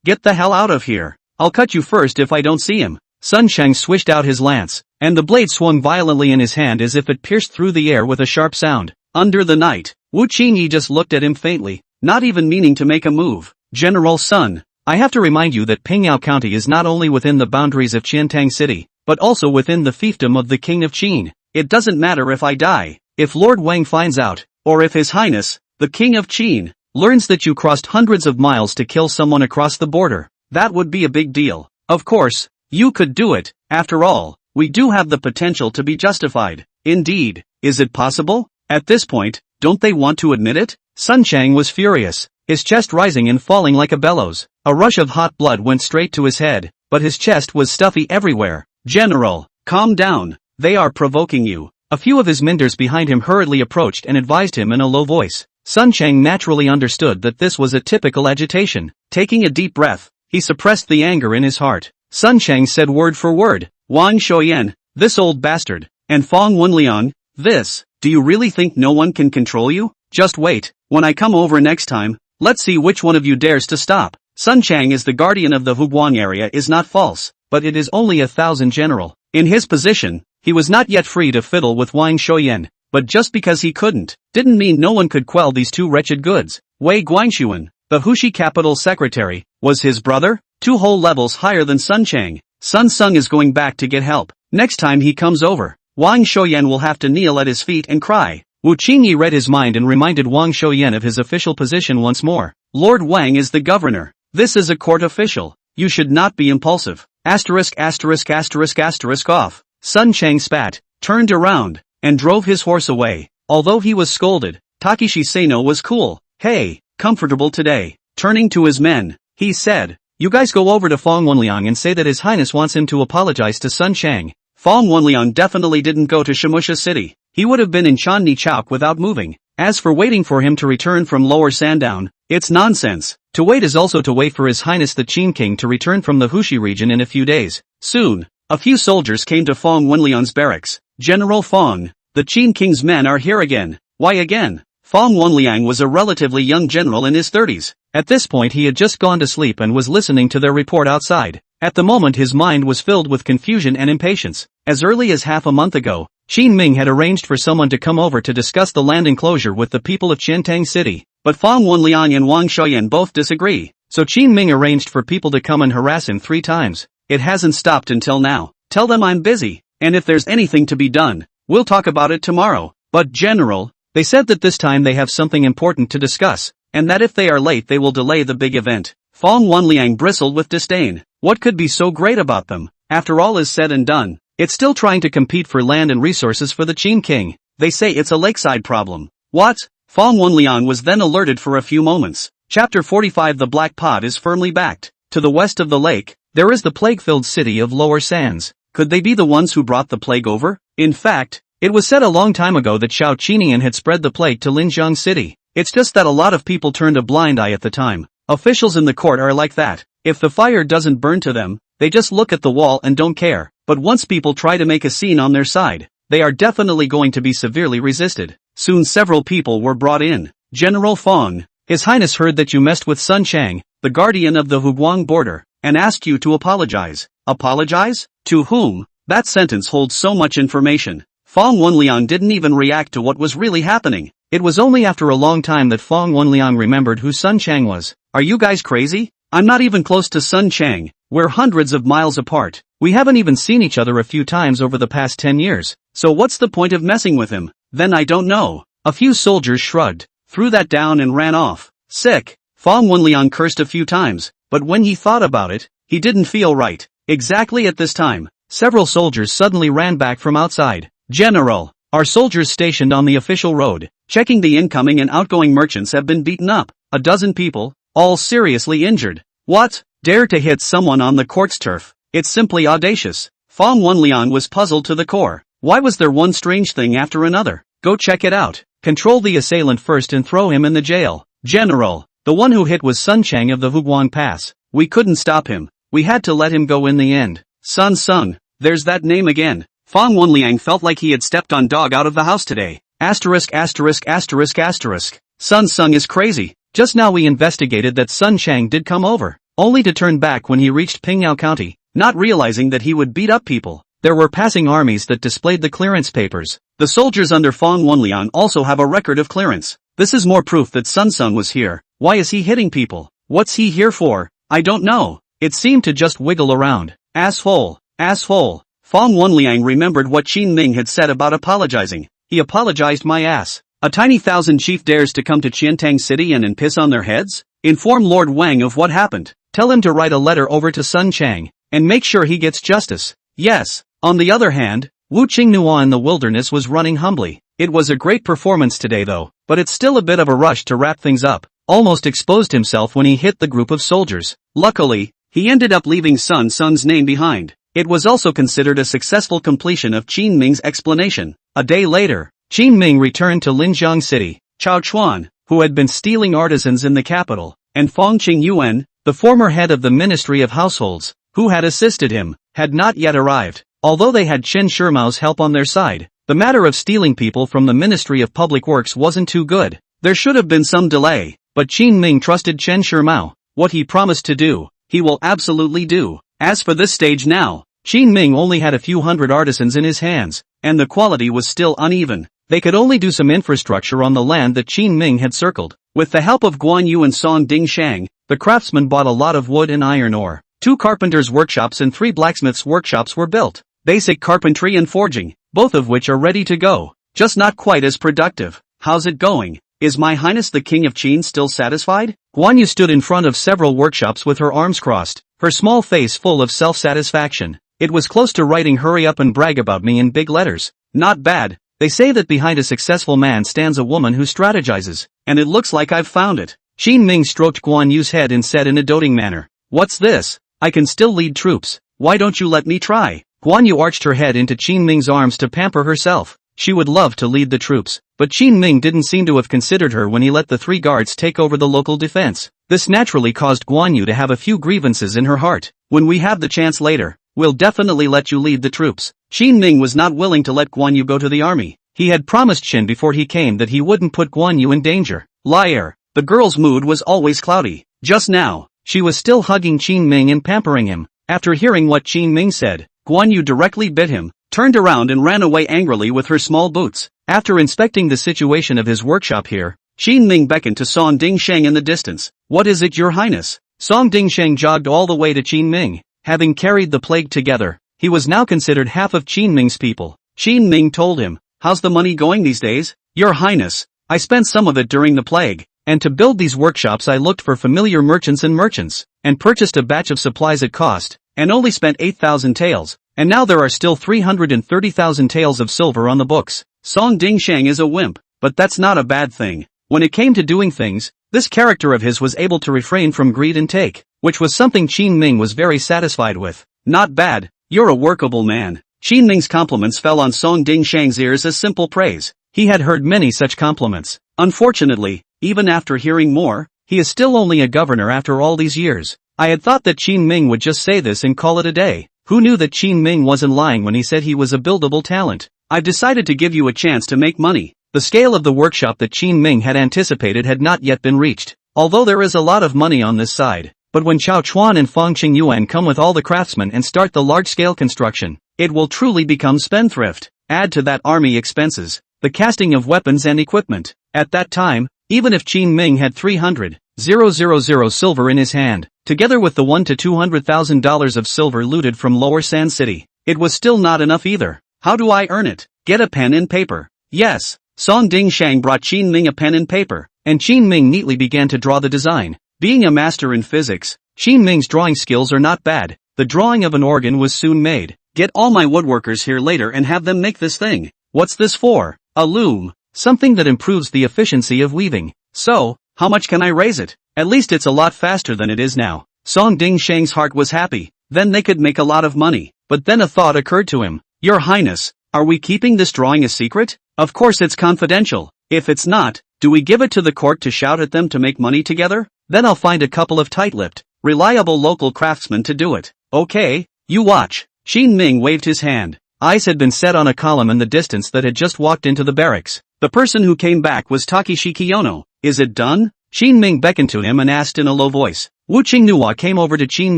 get the hell out of here. I'll cut you first if I don't see him. Sun Chang swished out his lance, and the blade swung violently in his hand as if it pierced through the air with a sharp sound. Under the night, Wu Qingyi just looked at him faintly, not even meaning to make a move. General Sun, I have to remind you that Pingyao County is not only within the boundaries of Qiantang City, but also within the fiefdom of the King of Qin. It doesn't matter if I die, if Lord Wang finds out, or if His Highness, the King of Qin, learns that you crossed hundreds of miles to kill someone across the border. That would be a big deal. Of course, you could do it. After all, we do have the potential to be justified. Indeed, is it possible? At this point, don't they want to admit it? Sun Chang was furious, his chest rising and falling like a bellows. A rush of hot blood went straight to his head, but his chest was stuffy everywhere. General, calm down. They are provoking you. A few of his minders behind him hurriedly approached and advised him in a low voice. Sun Chang naturally understood that this was a typical agitation. Taking a deep breath, he suppressed the anger in his heart. Sun Chang said word for word, Wang Xiaoyan, this old bastard, and Fong Wenliang, this, do you really think no one can control you? Just wait, when I come over next time, let's see which one of you dares to stop. Sun Chang is the guardian of the Huguang area is not false, but it is only 1,000 general. In his position, he was not yet free to fiddle with Wang Xiaoyan, but just because he couldn't, didn't mean no one could quell these two wretched goods. Wei Guangxuan, the Hushi capital secretary, was his brother? 2 whole levels higher than Sun Chang. Sun Sung is going back to get help. Next time he comes over, Wang Xiaoyan will have to kneel at his feet and cry. Wu Qingyi read his mind and reminded Wang Xiaoyan of his official position once more. Lord Wang is the governor. This is a court official. You should not be impulsive. Asterisk asterisk asterisk asterisk off. Sun Chang spat, turned around, and drove his horse away. Although he was scolded, Takeshi Sano was cool. Hey, comfortable today. Turning to his men, he said, you guys go over to Fong Wenliang and say that His Highness wants him to apologize to Sun Chang. Fong Wenliang definitely didn't go to Shimusha City. He would have been in Chandni Chowk without moving. As for waiting for him to return from Lower Sandown, it's nonsense. To wait is also to wait for His Highness the Qin King to return from the Hushi region in a few days. Soon, a few soldiers came to Fong Wenliang's barracks. General Fong, the Qin King's men are here again. Why again? Fong Wenliang was a relatively young general in his 30s. At this point he had just gone to sleep and was listening to their report outside. At the moment his mind was filled with confusion and impatience. As early as half a month ago, Qin Ming had arranged for someone to come over to discuss the land enclosure with the people of Qiantang City. But Fong Wenliang and Wang Xiaoyan both disagree. So Qin Ming arranged for people to come and harass him 3 times. It hasn't stopped until now. Tell them I'm busy, and if there's anything to be done, we'll talk about it tomorrow. But General, they said that this time they have something important to discuss, and that if they are late they will delay the big event. Fong Wenliang bristled with disdain. What could be so great about them? After all is said and done, it's still trying to compete for land and resources for the Qin King. They say it's a lakeside problem. What? Fong Wenliang was then alerted for a few moments. Chapter 45. The Black Pod is firmly backed. To the west of the lake, there is the plague-filled city of Lower Sands. Could they be the ones who brought the plague over? In fact, it was said a long time ago that Xiao Qinian had spread the plague to Linjiang City. It's just that a lot of people turned a blind eye at the time. Officials in the court are like that. If the fire doesn't burn to them, they just look at the wall and don't care. But once people try to make a scene on their side, they are definitely going to be severely resisted. Soon several people were brought in. General Fong, His Highness heard that you messed with Sun Chang, the guardian of the Huguang border, and asked you to apologize. Apologize? To whom? That sentence holds so much information. Fong Wenliang didn't even react to what was really happening. It was only after a long time that Fong Wenliang remembered who Sun Chang was. Are you guys crazy? I'm not even close to Sun Chang. We're hundreds of miles apart. We haven't even seen each other a few times over the past 10 years. So what's the point of messing with him? Then I don't know. A few soldiers shrugged, threw that down and ran off. Sick. Fong Wenliang cursed a few times, but when he thought about it, he didn't feel right. Exactly at this time, several soldiers suddenly ran back from outside. General, our soldiers stationed on the official road, checking the incoming and outgoing merchants have been beaten up. a dozen people, all seriously injured. What? Dare to hit someone on the court's turf? It's simply audacious. Fong Wenliang was puzzled to the core. Why was there one strange thing after another? Go check it out. Control the assailant first and throw him in the jail. General, the one who hit was Sun Chang of the Huguang Pass. We couldn't stop him. We had to let him go in the end. Sun Sung, there's that name again. Fong Wenliang felt like he had stepped on dog out of the house today. Asterisk asterisk asterisk asterisk. Sun Sung is crazy. Just now we investigated that Sun Chang did come over, only to turn back when he reached Pingyao County, not realizing that he would beat up people. There were passing armies that displayed the clearance papers. The soldiers under Fong Wenliang also have a record of clearance. This is more proof that Sun Sung was here. Why is he hitting people? What's he here for? I don't know. It seemed to just wiggle around. Asshole. Asshole. Fong Wenliang remembered what Qin Ming had said about apologizing. He apologized my ass. A tiny thousand chief dares to come to Qiantang City and piss on their heads? Inform Lord Wang of what happened. Tell him to write a letter over to Sun Chang, and make sure he gets justice. Yes. On the other hand, Wu Qingnua in the wilderness was running humbly. It was a great performance today though, but it's still a bit of a rush to wrap things up. Almost exposed himself when he hit the group of soldiers. Luckily, he ended up leaving Sun Sung's name behind. It was also considered a successful completion of Qin Ming's explanation. A day later, Qin Ming returned to Linjiang City. Chao Chuan, who had been stealing artisans in the capital, and Fong Qingyuan, the former head of the Ministry of Households, who had assisted him, had not yet arrived. Although they had Chen Shirmao's help on their side, the matter of stealing people from the Ministry of Public Works wasn't too good. There should have been some delay, but Qin Ming trusted Chen Shirmao. What he promised to do, he will absolutely do. As for this stage now, Qin Ming only had a few hundred artisans in his hands, and the quality was still uneven. They could only do some infrastructure on the land that Qin Ming had circled. With the help of Guan Yu and Song Ding Shang, the craftsmen bought a lot of wood and iron ore. 2 carpenters' workshops and 3 blacksmiths' workshops were built. Basic carpentry and forging, both of which are ready to go. Just not quite as productive. How's it going? Is My Highness the King of Qin still satisfied? Guan Yu stood in front of several workshops with her arms crossed, her small face full of self-satisfaction. It was close to writing "hurry up and brag about me" in big letters. Not bad. They say that behind a successful man stands a woman who strategizes, and it looks like I've found it. Qin Ming stroked Guan Yu's head and said in a doting manner, "What's this? I can still lead troops. Why don't you let me try?" Guan Yu arched her head into Qin Ming's arms to pamper herself. She would love to lead the troops, but Qin Ming didn't seem to have considered her when he let the 3 guards take over the local defense. This naturally caused Guan Yu to have a few grievances in her heart. When we have the chance later, we'll definitely let you lead the troops. Qin Ming was not willing to let Guan Yu go to the army. He had promised Qin before he came that he wouldn't put Guan Yu in danger. Liar. The girl's mood was always cloudy. Just now, she was still hugging Qin Ming and pampering him. After hearing what Qin Ming said, Guan Yu directly bit him, turned around and ran away angrily with her small boots. After inspecting the situation of his workshop here, Qin Ming beckoned to Song Ding Sheng in the distance. "What is it, Your Highness?" Song Ding Sheng jogged all the way to Qin Ming. Having carried the plague together, he was now considered half of Qin Ming's people. Qin Ming told him, "How's the money going these days? Your Highness, I spent some of it during the plague, and to build these workshops I looked for familiar merchants and purchased a batch of supplies at cost, and only spent 8,000 taels, and now there are still 330,000 taels of silver on the books." Song Ding Sheng is a wimp, but that's not a bad thing. When it came to doing things, this character of his was able to refrain from greed and take, which was something Qin Ming was very satisfied with. "Not bad, you're a workable man." Qin Ming's compliments fell on Song Ding Sheng's ears as simple praise. He had heard many such compliments. Unfortunately, even after hearing more, he is still only a governor after all these years. I had thought that Qin Ming would just say this and call it a day. Who knew that Qin Ming wasn't lying when he said he was a buildable talent? I've decided to give you a chance to make money. The scale of the workshop that Qin Ming had anticipated had not yet been reached, although there is a lot of money on this side. But when Chao Chuan and Fong Qingyuan come with all the craftsmen and start the large-scale construction, it will truly become spendthrift. Add to that army expenses, the casting of weapons and equipment. At that time, even if Qin Ming had 300,000 silver in his hand, together with the $100,000 to $200,000 of silver looted from Lower Sand City, it was still not enough either. How do I earn it? Get a pen and paper. Yes. Song Ding Shang brought Qin Ming a pen and paper, and Qin Ming neatly began to draw the design. Being a master in physics, Qin Ming's drawing skills are not bad. The drawing of an organ was soon made. Get all my woodworkers here later and have them make this thing. What's this for? A loom. Something that improves the efficiency of weaving. So, How much can I raise it? At least it's a lot faster than it is now. Song Ding Sheng's heart was happy. Then they could make a lot of money. But then a thought occurred to him. Your Highness, are we keeping this drawing a secret? Of course it's confidential. If it's not, do we give it to the court to shout at them to make money together? Then I'll find a couple of tight-lipped, reliable local craftsmen to do it. Okay, you watch. Xin Ming waved his hand. Eyes had been set on a column in the distance that had just walked into the barracks. The person who came back was Takeshi Kiyono. Is it done? Xin Ming beckoned to him and asked in a low voice. Wu Qinghua came over to Xin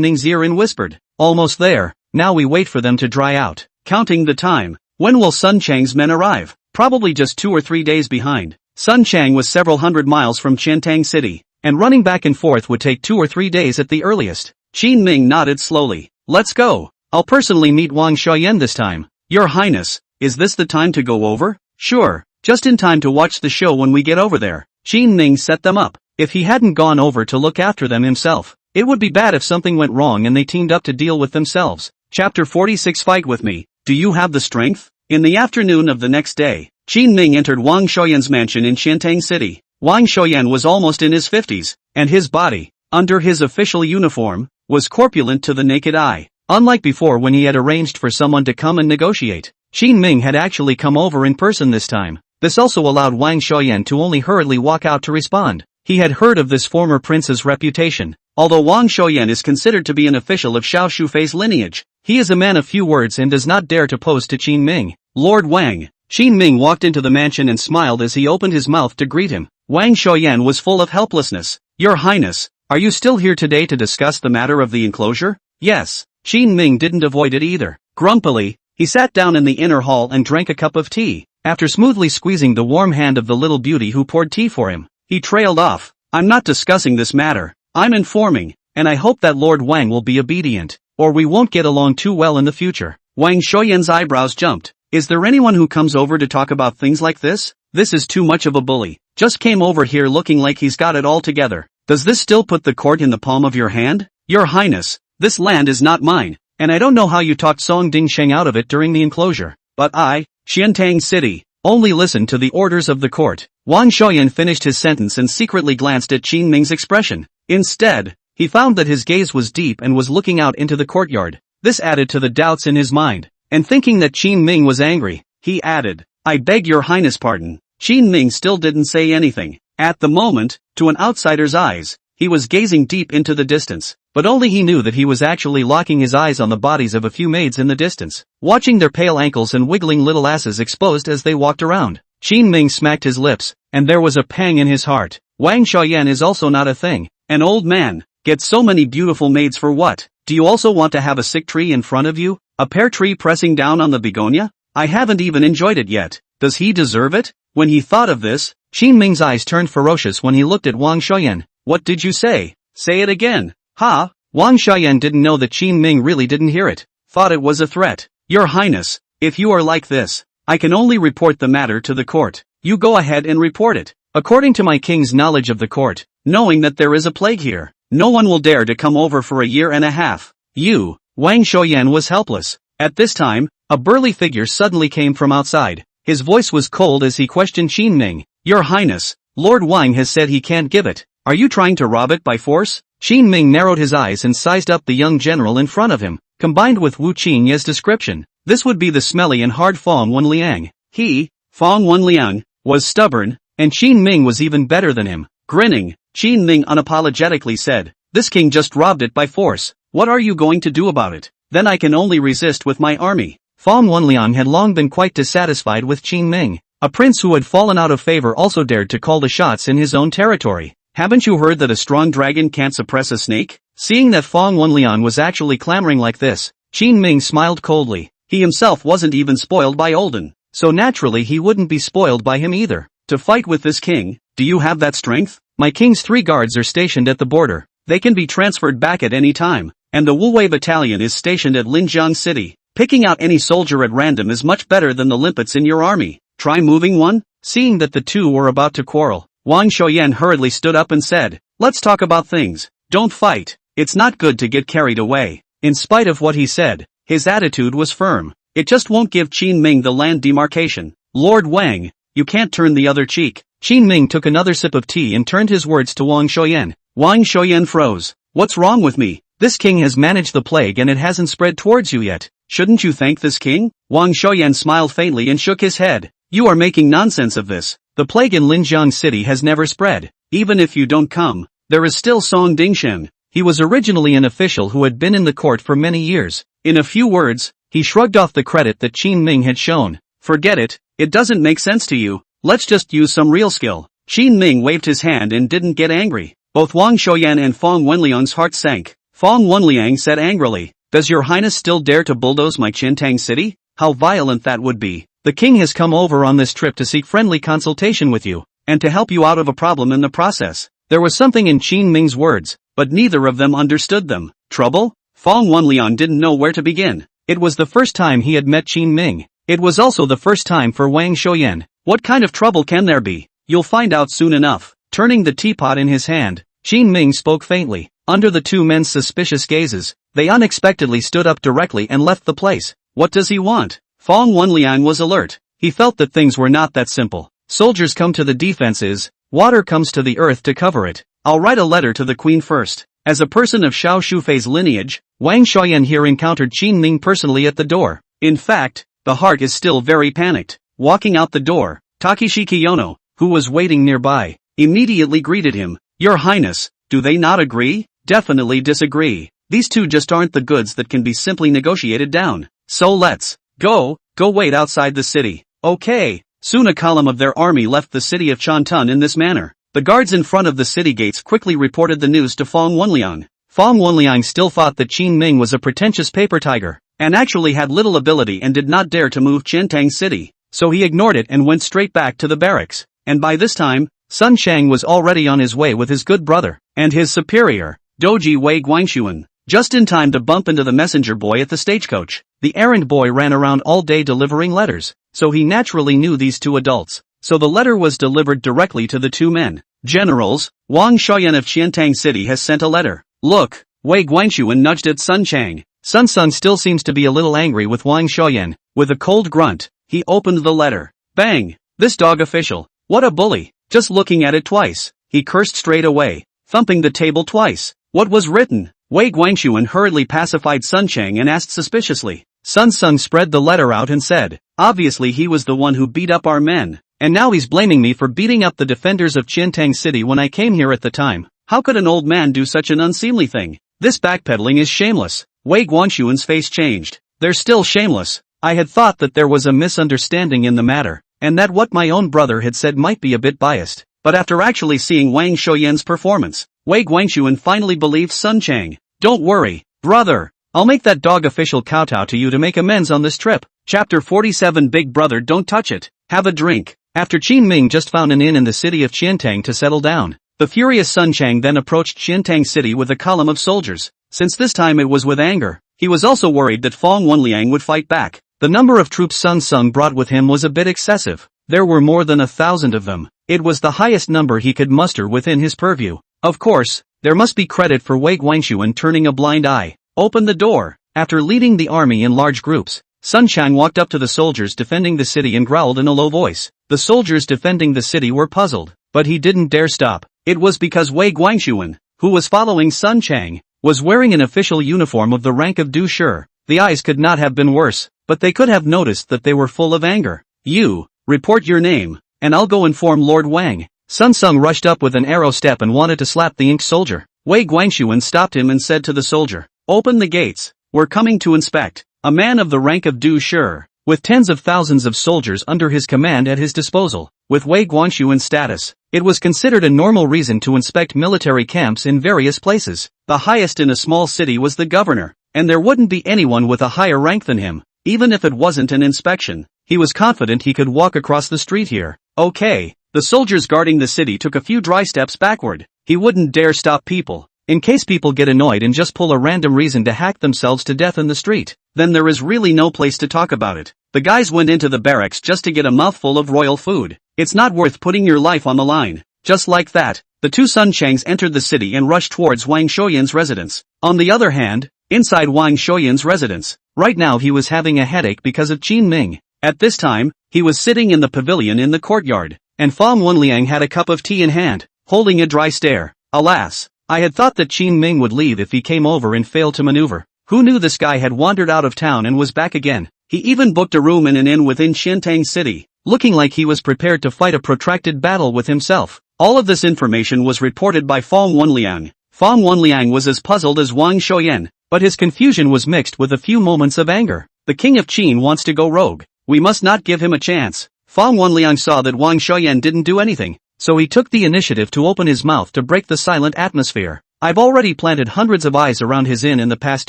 Ming's ear and whispered. Almost there, now we wait for them to dry out. Counting the time. When will Sun Chang's men arrive? Probably just 2 or 3 days behind. Sun Chang was several hundred miles from Qiantang City, and running back and forth would take 2 or 3 days at the earliest. Xin Ming nodded slowly. Let's go. I'll personally meet Wang Xiaoyan this time. Your Highness, is this the time to go over? Sure, just in time to watch the show when we get over there. Xin Ming set them up. If he hadn't gone over to look after them himself, it would be bad if something went wrong and they teamed up to deal with themselves. Chapter 46 Fight with me. Do you have the strength? In the afternoon of the next day, Xin Ming entered Wang Xiaoyan's mansion in Qiantang City. Wang Xiaoyan was almost in his 50s, and his body, under his official uniform, was corpulent to the naked eye. Unlike before when he had arranged for someone to come and negotiate, Xin Ming had actually come over in person this time. This also allowed Wang Xiaoyan to only hurriedly walk out to respond. He had heard of this former prince's reputation. Although Wang Xiaoyan is considered to be an official of Xiao Shufei's lineage, he is a man of few words and does not dare to pose to Xin Ming. Lord Wang. Xin Ming walked into the mansion and smiled as he opened his mouth to greet him. Wang Xiaoyan was full of helplessness. Your Highness, are you still here today to discuss the matter of the enclosure? Yes. Xin Ming didn't avoid it either. Grumpily, he sat down in the inner hall and drank a cup of tea. After smoothly squeezing the warm hand of the little beauty who poured tea for him, he trailed off. I'm not discussing this matter. I'm informing, and I hope that Lord Wang will be obedient, or we won't get along too well in the future. Wang Xiaoyan's eyebrows jumped. Is there anyone who comes over to talk about things like this? This is too much of a bully. Just came over here looking like he's got it all together. Does this still put the court in the palm of your hand? Your Highness, this land is not mine, and I don't know how you talked Song Dingsheng out of it during the enclosure. But I, Qiantang City, only listen to the orders of the court. Wang Xiaoyan finished his sentence and secretly glanced at Xin Ming's expression. Instead, he found that his gaze was deep and was looking out into the courtyard. This added to the doubts in his mind. And thinking that Xin Ming was angry, he added, I beg your Highness pardon. Xin Ming still didn't say anything. At the moment, to an outsider's eyes, he was gazing deep into the distance, but only he knew that he was actually locking his eyes on the bodies of a few maids in the distance, watching their pale ankles and wiggling little asses exposed as they walked around. Xin Ming smacked his lips, and there was a pang in his heart. Wang Xiaoyan is also not a thing. An old man. Get so many beautiful maids for what? Do you also want to have a sick tree in front of you? A pear tree pressing down on the begonia? I haven't even enjoyed it yet. Does he deserve it? When he thought of this, Xin Ming's eyes turned ferocious when he looked at Wang Xiaoyan. What did you say? Say it again. Ha? Wang Xiaoyan didn't know that Xin Ming really didn't hear it. Thought it was a threat. Your Highness, if you are like this, I can only report the matter to the court. You go ahead and report it. According to my king's knowledge of the court, knowing that there is a plague here, no one will dare to come over for a year and a half. You, Wang Xiaoyan was helpless. At this time, a burly figure suddenly came from outside. His voice was cold as he questioned Xin Ming. Your Highness, Lord Wang has said he can't give it. Are you trying to rob it by force? Xin Ming narrowed his eyes and sized up the young general in front of him. Combined with Wu Qingye's description, this would be the smelly and hard Fong Wenliang. He, Fong Wenliang, was stubborn, and Xin Ming was even better than him. Grinning, Xin Ming unapologetically said, this king just robbed it by force. What are you going to do about it? Then I can only resist with my army. Fong Wenliang had long been quite dissatisfied with Xin Ming. A prince who had fallen out of favor also dared to call the shots in his own territory. Haven't you heard that a strong dragon can't suppress a snake? Seeing that Fong Wenliang was actually clamoring like this, Xin Ming smiled coldly. He himself wasn't even spoiled by Olden, so naturally he wouldn't be spoiled by him either. To fight with this king, do you have that strength? My king's 3 guards are stationed at the border. They can be transferred back at any time, and the Wuwei battalion is stationed at Linjiang City. Picking out any soldier at random is much better than the limpets in your army. Try moving one? Seeing that the two were about to quarrel, Wang Xiaoyan hurriedly stood up and said, let's talk about things. Don't fight. It's not good to get carried away. In spite of what he said, his attitude was firm. It just won't give Qin Ming the land demarcation. Lord Wang, you can't turn the other cheek. Qin Ming took another sip of tea and turned his words to Wang Shoyan. Wang Shoyan froze. What's wrong with me? This king has managed the plague and it hasn't spread towards you yet. Shouldn't you thank this king? Wang Shoyan smiled faintly and shook his head. You are making nonsense of this. The plague in Linjiang City has never spread. Even if you don't come, there is still Song Dingshen. He was originally an official who had been in the court for many years. In a few words, he shrugged off the credit that Qin Ming had shown. Forget it, it doesn't make sense to you. Let's just use some real skill. Qin Ming waved his hand and didn't get angry. Both Wang Shoyan and Fong Wenliang's heart sank. Fong Wenliang said angrily, Does your highness still dare to bulldoze my Qiantang city? How violent that would be. The king has come over on this trip to seek friendly consultation with you, and to help you out of a problem in the process. There was something in Qin Ming's words, but neither of them understood them. Trouble? Fong Wenliang didn't know where to begin. It was the first time he had met Qin Ming. It was also the first time for Wang Shoyan. What kind of trouble can there be? You'll find out soon enough. Turning the teapot in his hand, Qin Ming spoke faintly. Under the two men's suspicious gazes, they unexpectedly stood up directly and left the place. What does he want? Fong Wenliang was alert. He felt that things were not that simple. Soldiers come to the defenses, water comes to the earth to cover it. I'll write a letter to the queen first. As a person of Xiao Shufei's lineage, Wang Shoyan here encountered Qin Ming personally at the door. In fact, the heart is still very panicked. Walking out the door, Takeshi Kiyono, who was waiting nearby, immediately greeted him. Your Highness, do they not agree? Definitely disagree. These two just aren't the goods that can be simply negotiated down. So let's go wait outside the city. Okay. Soon a column of their army left the city of Chantun in this manner. The guards in front of the city gates quickly reported the news to Fong Wenliang. Fong Wenliang still thought that Qin Ming was a pretentious paper tiger, and actually had little ability and did not dare to move Qiantang City, so he ignored it and went straight back to the barracks. And by this time, Sun Chang was already on his way with his good brother, and his superior, Doji Wei Guangxuan, just in time to bump into the messenger boy at the stagecoach. The errand boy ran around all day delivering letters, so he naturally knew these two adults. So the letter was delivered directly to the two men. Generals, Wang Shoyan of Qiantang City has sent a letter. Look, Wei Guangxuan nudged at Sun Chang. Sun still seems to be a little angry with Wang Shoyan. With a cold grunt, he opened the letter. Bang! This dog official. What a bully. Just looking at it twice, he cursed straight away, thumping the table twice. What was written? Wei Guangxuan hurriedly pacified Sun Chang and asked suspiciously. Sun spread the letter out and said, obviously he was the one who beat up our men, and now he's blaming me for beating up the defenders of Qiantang City when I came here at the time. How could an old man do such an unseemly thing? This backpedaling is shameless. Wei Guangxuan's face changed. They're still shameless. I had thought that there was a misunderstanding in the matter, and that what my own brother had said might be a bit biased. But after actually seeing Wang Shoyan's performance, Wei Guangxuan finally believed Sun Chang. Don't worry, brother. I'll make that dog official kowtow to you to make amends on this trip. Chapter 47 Big Brother Don't Touch It. Have a drink. After Qin Ming just found an inn in the city of Qiantang to settle down, the furious Sun Chang then approached Qiantang City with a column of soldiers. Since this time it was with anger, he was also worried that Fong Wenliang would fight back. The number of troops Sun brought with him was a bit excessive. There were more than 1,000 of them. It was the highest number he could muster within his purview. Of course, there must be credit for Wei Guangxuan turning a blind eye. Open the door. After leading the army in large groups, Sun Chang walked up to the soldiers defending the city and growled in a low voice. The soldiers defending the city were puzzled, but he didn't dare stop. It was because Wei Guangxuan, who was following Sun Chang, was wearing an official uniform of the rank of Du Shi. The eyes could not have been worse, but they could have noticed that they were full of anger. You, report your name, and I'll go inform Lord Wang. Sun rushed up with an arrow step and wanted to slap the inked soldier. Wei Guangxuan stopped him and said to the soldier, open the gates. We're coming to inspect. A man of the rank of Du Shi, with tens of thousands of soldiers under his command at his disposal. With Wei Guangxuan's status, it was considered a normal reason to inspect military camps in various places. The highest in a small city was the governor, and there wouldn't be anyone with a higher rank than him. Even if it wasn't an inspection, he was confident he could walk across the street here. Okay. The soldiers guarding the city took a few dry steps backward. He wouldn't dare stop people, in case people get annoyed and just pull a random reason to hack themselves to death in the street. Then there is really no place to talk about it. The guys went into the barracks just to get a mouthful of royal food. It's not worth putting your life on the line. Just like that, the two Sun Changs entered the city and rushed towards Wang Shoyan's residence. On the other hand, inside Wang Shoyan's residence, right now he was having a headache because of Qin Ming. At this time, he was sitting in the pavilion in the courtyard, and Fong Wenliang had a cup of tea in hand, holding a dry stare. Alas, I had thought that Qin Ming would leave if he came over and failed to maneuver. Who knew this guy had wandered out of town and was back again? He even booked a room in an inn within Xiantang City, looking like he was prepared to fight a protracted battle with himself. All of this information was reported by Fong Wenliang. Fong Wenliang was as puzzled as Wang Shoyan, but his confusion was mixed with a few moments of anger. The king of Qin wants to go rogue. We must not give him a chance. Fong Wenliang saw that Wang Shoyan didn't do anything, so he took the initiative to open his mouth to break the silent atmosphere. I've already planted hundreds of eyes around his inn in the past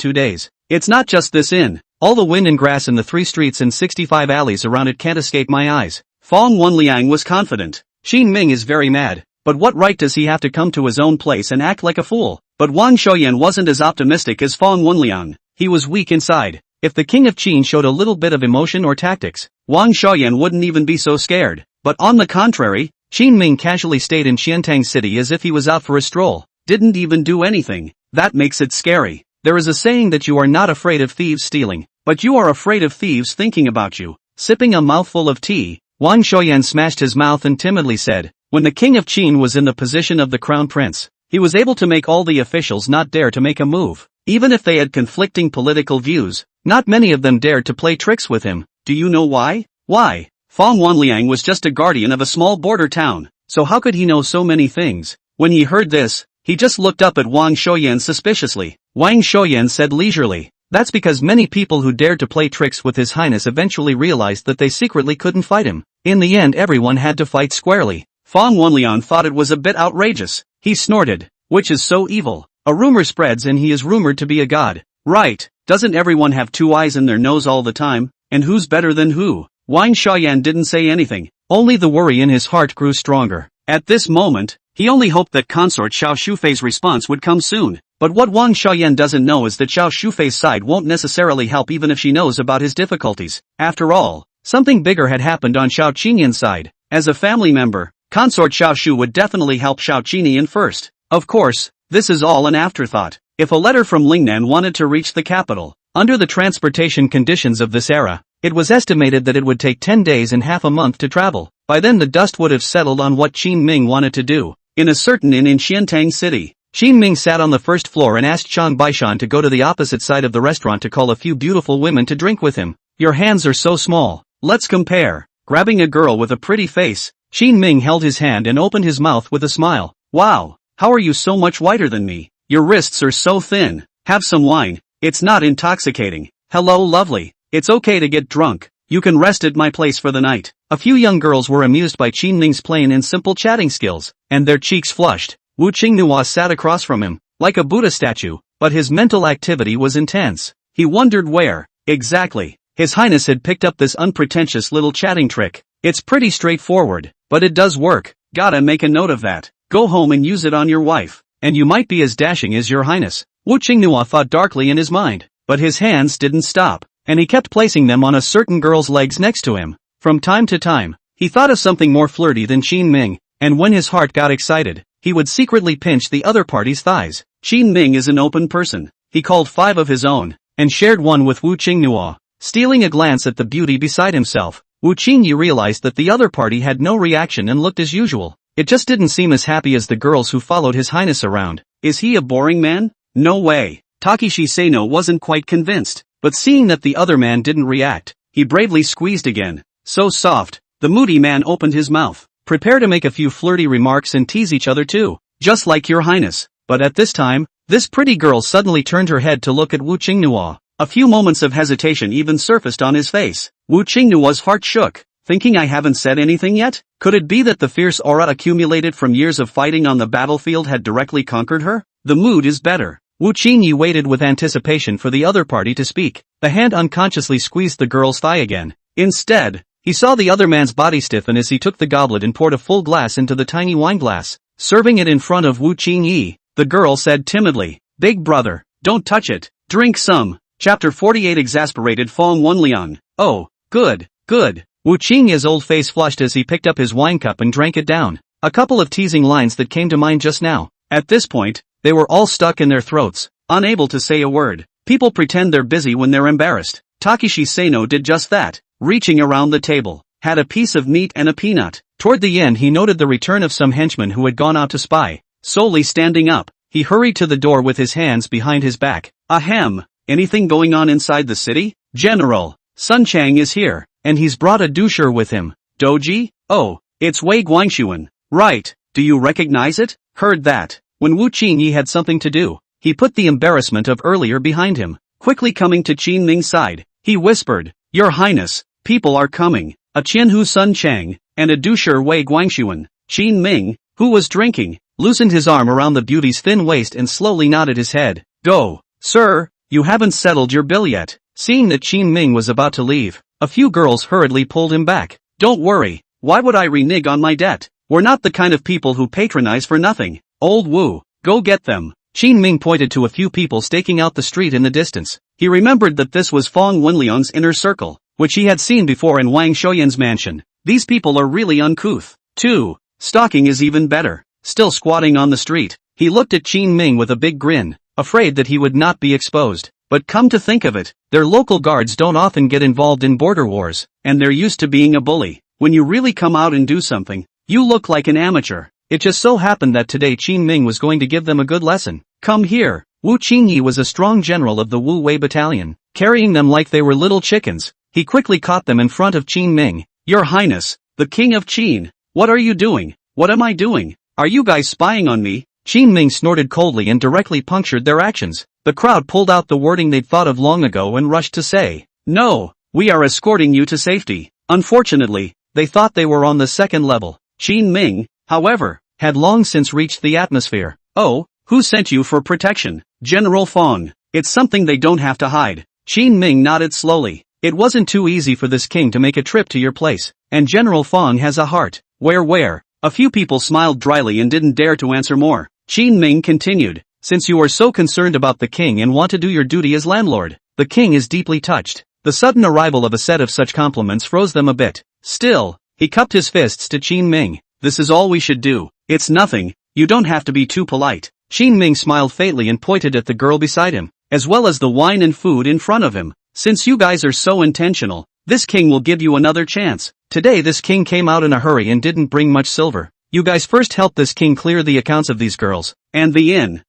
2 days. It's not just this inn. All the wind and grass in the 3 streets and 65 alleys around it can't escape my eyes. Fong Wenliang was confident. Qin Ming is very mad, but what right does he have to come to his own place and act like a fool? But Wang Shoyan wasn't as optimistic as Fong Wenliang. He was weak inside. If the king of Qin showed a little bit of emotion or tactics, Wang Shoyan wouldn't even be so scared. But on the contrary, Qin Ming casually stayed in Xiantang City as if he was out for a stroll. Didn't even do anything. That makes it scary. There is a saying that you are not afraid of thieves stealing, but you are afraid of thieves thinking about you. Sipping a mouthful of tea, Wang Shoyan smashed his mouth and timidly said, when the king of Qin was in the position of the crown prince, he was able to make all the officials not dare to make a move. Even if they had conflicting political views, not many of them dared to play tricks with him. Do you know why? Why? Fong Wenliang was just a guardian of a small border town, so how could he know so many things? When he heard this, he just looked up at Wang Shoyan suspiciously. Wang Shoyan said leisurely, that's because many people who dared to play tricks with His Highness eventually realized that they secretly couldn't fight him. In the end everyone had to fight squarely. Fong Wenliang thought it was a bit outrageous. He snorted, which is so evil. A rumor spreads and he is rumored to be a god. Right, doesn't everyone have 2 eyes in their nose all the time? And who's better than who? Wang Shoyan didn't say anything, only the worry in his heart grew stronger. At this moment, he only hoped that consort Xiao Shufei's response would come soon. But what Wang Shoyan doesn't know is that Xiao Shufei's side won't necessarily help even if she knows about his difficulties. After all, something bigger had happened on Xiao Qinyan's side. As a family member, consort Xiao Shu would definitely help Xiao Qinyan first. Of course, this is all an afterthought. If a letter from Lingnan wanted to reach the capital, under the transportation conditions of this era, it was estimated that it would take 10 days and half a month to travel. By then the dust would have settled on what Qin Ming wanted to do. In a certain inn in Xiantang City, Qin Ming sat on the first floor and asked Chang Baishan to go to the opposite side of the restaurant to call a few beautiful women to drink with him. Your hands are so small. Let's compare. Grabbing a girl with a pretty face, Qin Ming held his hand and opened his mouth with a smile. Wow, how are you so much whiter than me? Your wrists are so thin. Have some wine. It's not intoxicating. Hello lovely. It's okay to get drunk. You can rest at my place for the night. A few young girls were amused by Qin Ming's plain and simple chatting skills, and their cheeks flushed. Wu Qinghua sat across from him, like a Buddha statue, but his mental activity was intense. He wondered where, exactly, His Highness had picked up this unpretentious little chatting trick. It's pretty straightforward, but it does work. Gotta make a note of that. Go home and use it on your wife, and you might be as dashing as your highness. Wu Qinghua thought darkly in his mind, but his hands didn't stop, and he kept placing them on a certain girl's legs next to him. From time to time, he thought of something more flirty than Qin Ming, and when his heart got excited, he would secretly pinch the other party's thighs. Qin Ming is an open person. He called 5 of his own, and shared one with Wu Qinghua. Stealing a glance at the beauty beside himself, Wu Qinghua realized that the other party had no reaction and looked as usual. It just didn't seem as happy as the girls who followed His Highness around. Is he a boring man? No way. Takeshi Seino wasn't quite convinced, but seeing that the other man didn't react, he bravely squeezed again. So soft. The moody man opened his mouth. Prepare to make a few flirty remarks and tease each other too, just like your highness. But at this time, this pretty girl suddenly turned her head to look at Wu Qinghua. A few moments of hesitation even surfaced on his face. Wu Qinghua's heart shook, thinking, I haven't said anything yet? Could it be that the fierce aura accumulated from years of fighting on the battlefield had directly conquered her? The mood is better. Wu Qinghua waited with anticipation for the other party to speak. The hand unconsciously squeezed the girl's thigh again. Instead, he saw the other man's body stiffen as he took the goblet and poured a full glass into the tiny wine glass, serving it in front of Wu Qinghua. The girl said timidly, Big brother, don't touch it. Drink some. Chapter 48. Exasperated Fong Wenliang. Oh, good, good. Wu Qinghua's old face flushed as he picked up his wine cup and drank it down. A couple of teasing lines that came to mind just now. At this point, they were all stuck in their throats, unable to say a word. People pretend they're busy when they're embarrassed. Takeshi Seino did just that, reaching around the table, had a piece of meat and a peanut. Toward the end he noted the return of some henchmen who had gone out to spy. Solely standing up, he hurried to the door with his hands behind his back. Ahem, anything going on inside the city? General, Sun Chang is here, and he's brought a doucher with him. Doji? Oh, it's Wei Guangxuan. Right, do you recognize it? Heard that. When Wu Qingyi had something to do, he put the embarrassment of earlier behind him. Quickly coming to Qin Ming's side, he whispered, Your Highness, people are coming. A Qianhu Sun Chang, and a doucher Wei Guangxuan. Qin Ming, who was drinking, loosened his arm around the beauty's thin waist and slowly nodded his head. Go. Sir, you haven't settled your bill yet. Seeing that Qin Ming was about to leave, a few girls hurriedly pulled him back. Don't worry, why would I renege on my debt? We're not the kind of people who patronize for nothing. Old Wu, go get them. Qin Ming pointed to a few people staking out the street in the distance. He remembered that this was Fong Wenliang's inner circle, which he had seen before in Wang Shoyan's mansion. These people are really uncouth. 2. Stalking is even better. Still squatting on the street, he looked at Qin Ming with a big grin, afraid that he would not be exposed. But come to think of it, their local guards don't often get involved in border wars, and they're used to being a bully. When you really come out and do something, you look like an amateur. It just so happened that today Qin Ming was going to give them a good lesson. Come here. Wu Qingyi was a strong general of the Wu Wei battalion, carrying them like they were little chickens. He quickly caught them in front of Qin Ming. Your Highness, the King of Qin, what are you doing? What am I doing? Are you guys spying on me? Qin Ming snorted coldly and directly punctured their actions. The crowd pulled out the wording they'd thought of long ago and rushed to say, No, we are escorting you to safety. Unfortunately, they thought they were on the second level. Qin Ming, however, had long since reached the atmosphere. Oh, who sent you for protection? General Fong. It's something they don't have to hide. Qin Ming nodded slowly. It wasn't too easy for this king to make a trip to your place, and General Fong has a heart. Where? A few people smiled dryly and didn't dare to answer more. Qin Ming continued. Since you are so concerned about the king and want to do your duty as landlord, the king is deeply touched. The sudden arrival of a set of such compliments froze them a bit. Still, he cupped his fists to Qin Ming. This is all we should do. It's nothing, you don't have to be too polite. Qin Ming smiled faintly and pointed at the girl beside him, as well as the wine and food in front of him. Since you guys are so intentional, this king will give you another chance. Today this king came out in a hurry and didn't bring much silver. You guys first help this king clear the accounts of these girls, and the inn.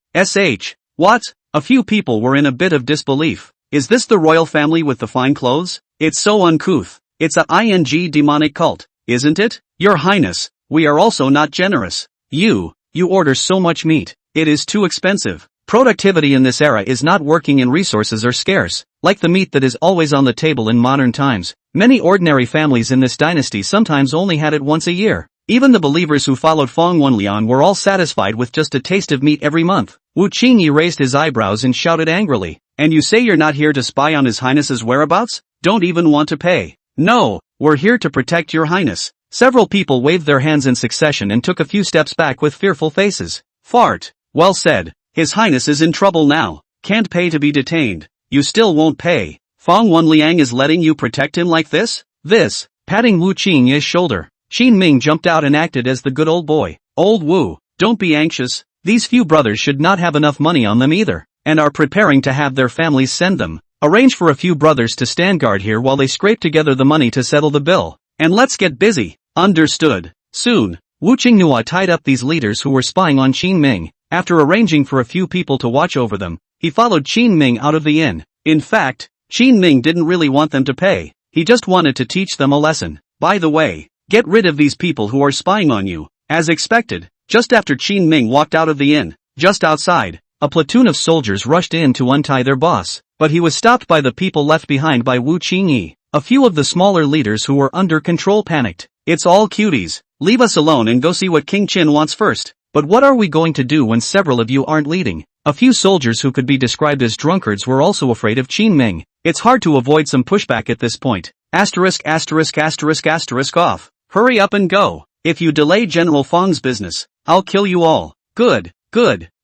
What? A few people were in a bit of disbelief. Is this the royal family with the fine clothes? It's so uncouth. It's a demonic cult, isn't it? Your Highness, we are also not generous. You order so much meat. It is too expensive. Productivity in this era is not working and resources are scarce, like the meat that is always on the table in modern times. Many ordinary families in this dynasty sometimes only had it once a year. Even the believers who followed Fong Wenliang were all satisfied with just a taste of meat every month. Wu Qingyi raised his eyebrows and shouted angrily, And you say you're not here to spy on His Highness's whereabouts? Don't even want to pay. No, we're here to protect your Highness. Several people waved their hands in succession and took a few steps back with fearful faces. Fart. Well said. His Highness is in trouble now. Can't pay to be detained. You still won't pay. Fong Wenliang is letting you protect him like this? Patting Wu Qingyi's shoulder. Qin Ming jumped out and acted as the good old boy. Old Wu, don't be anxious. These few brothers should not have enough money on them either, and are preparing to have their families send them. Arrange for a few brothers to stand guard here while they scrape together the money to settle the bill. And let's get busy. Understood. Soon, Wu Qinghua tied up these leaders who were spying on Qin Ming. After arranging for a few people to watch over them, he followed Qin Ming out of the inn. In fact, Qin Ming didn't really want them to pay. He just wanted to teach them a lesson. By the way, get rid of these people who are spying on you. As expected, just after Qin Ming walked out of the inn, just outside, a platoon of soldiers rushed in to untie their boss, but he was stopped by the people left behind by Wu Qingyi. A few of the smaller leaders who were under control panicked. It's all cuties. Leave us alone and go see what King Qin wants first. But what are we going to do when several of you aren't leading? A few soldiers who could be described as drunkards were also afraid of Qin Ming. It's hard to avoid some pushback at this point. Off. Hurry up and go. If you delay General Fong's business, I'll kill you all. Good.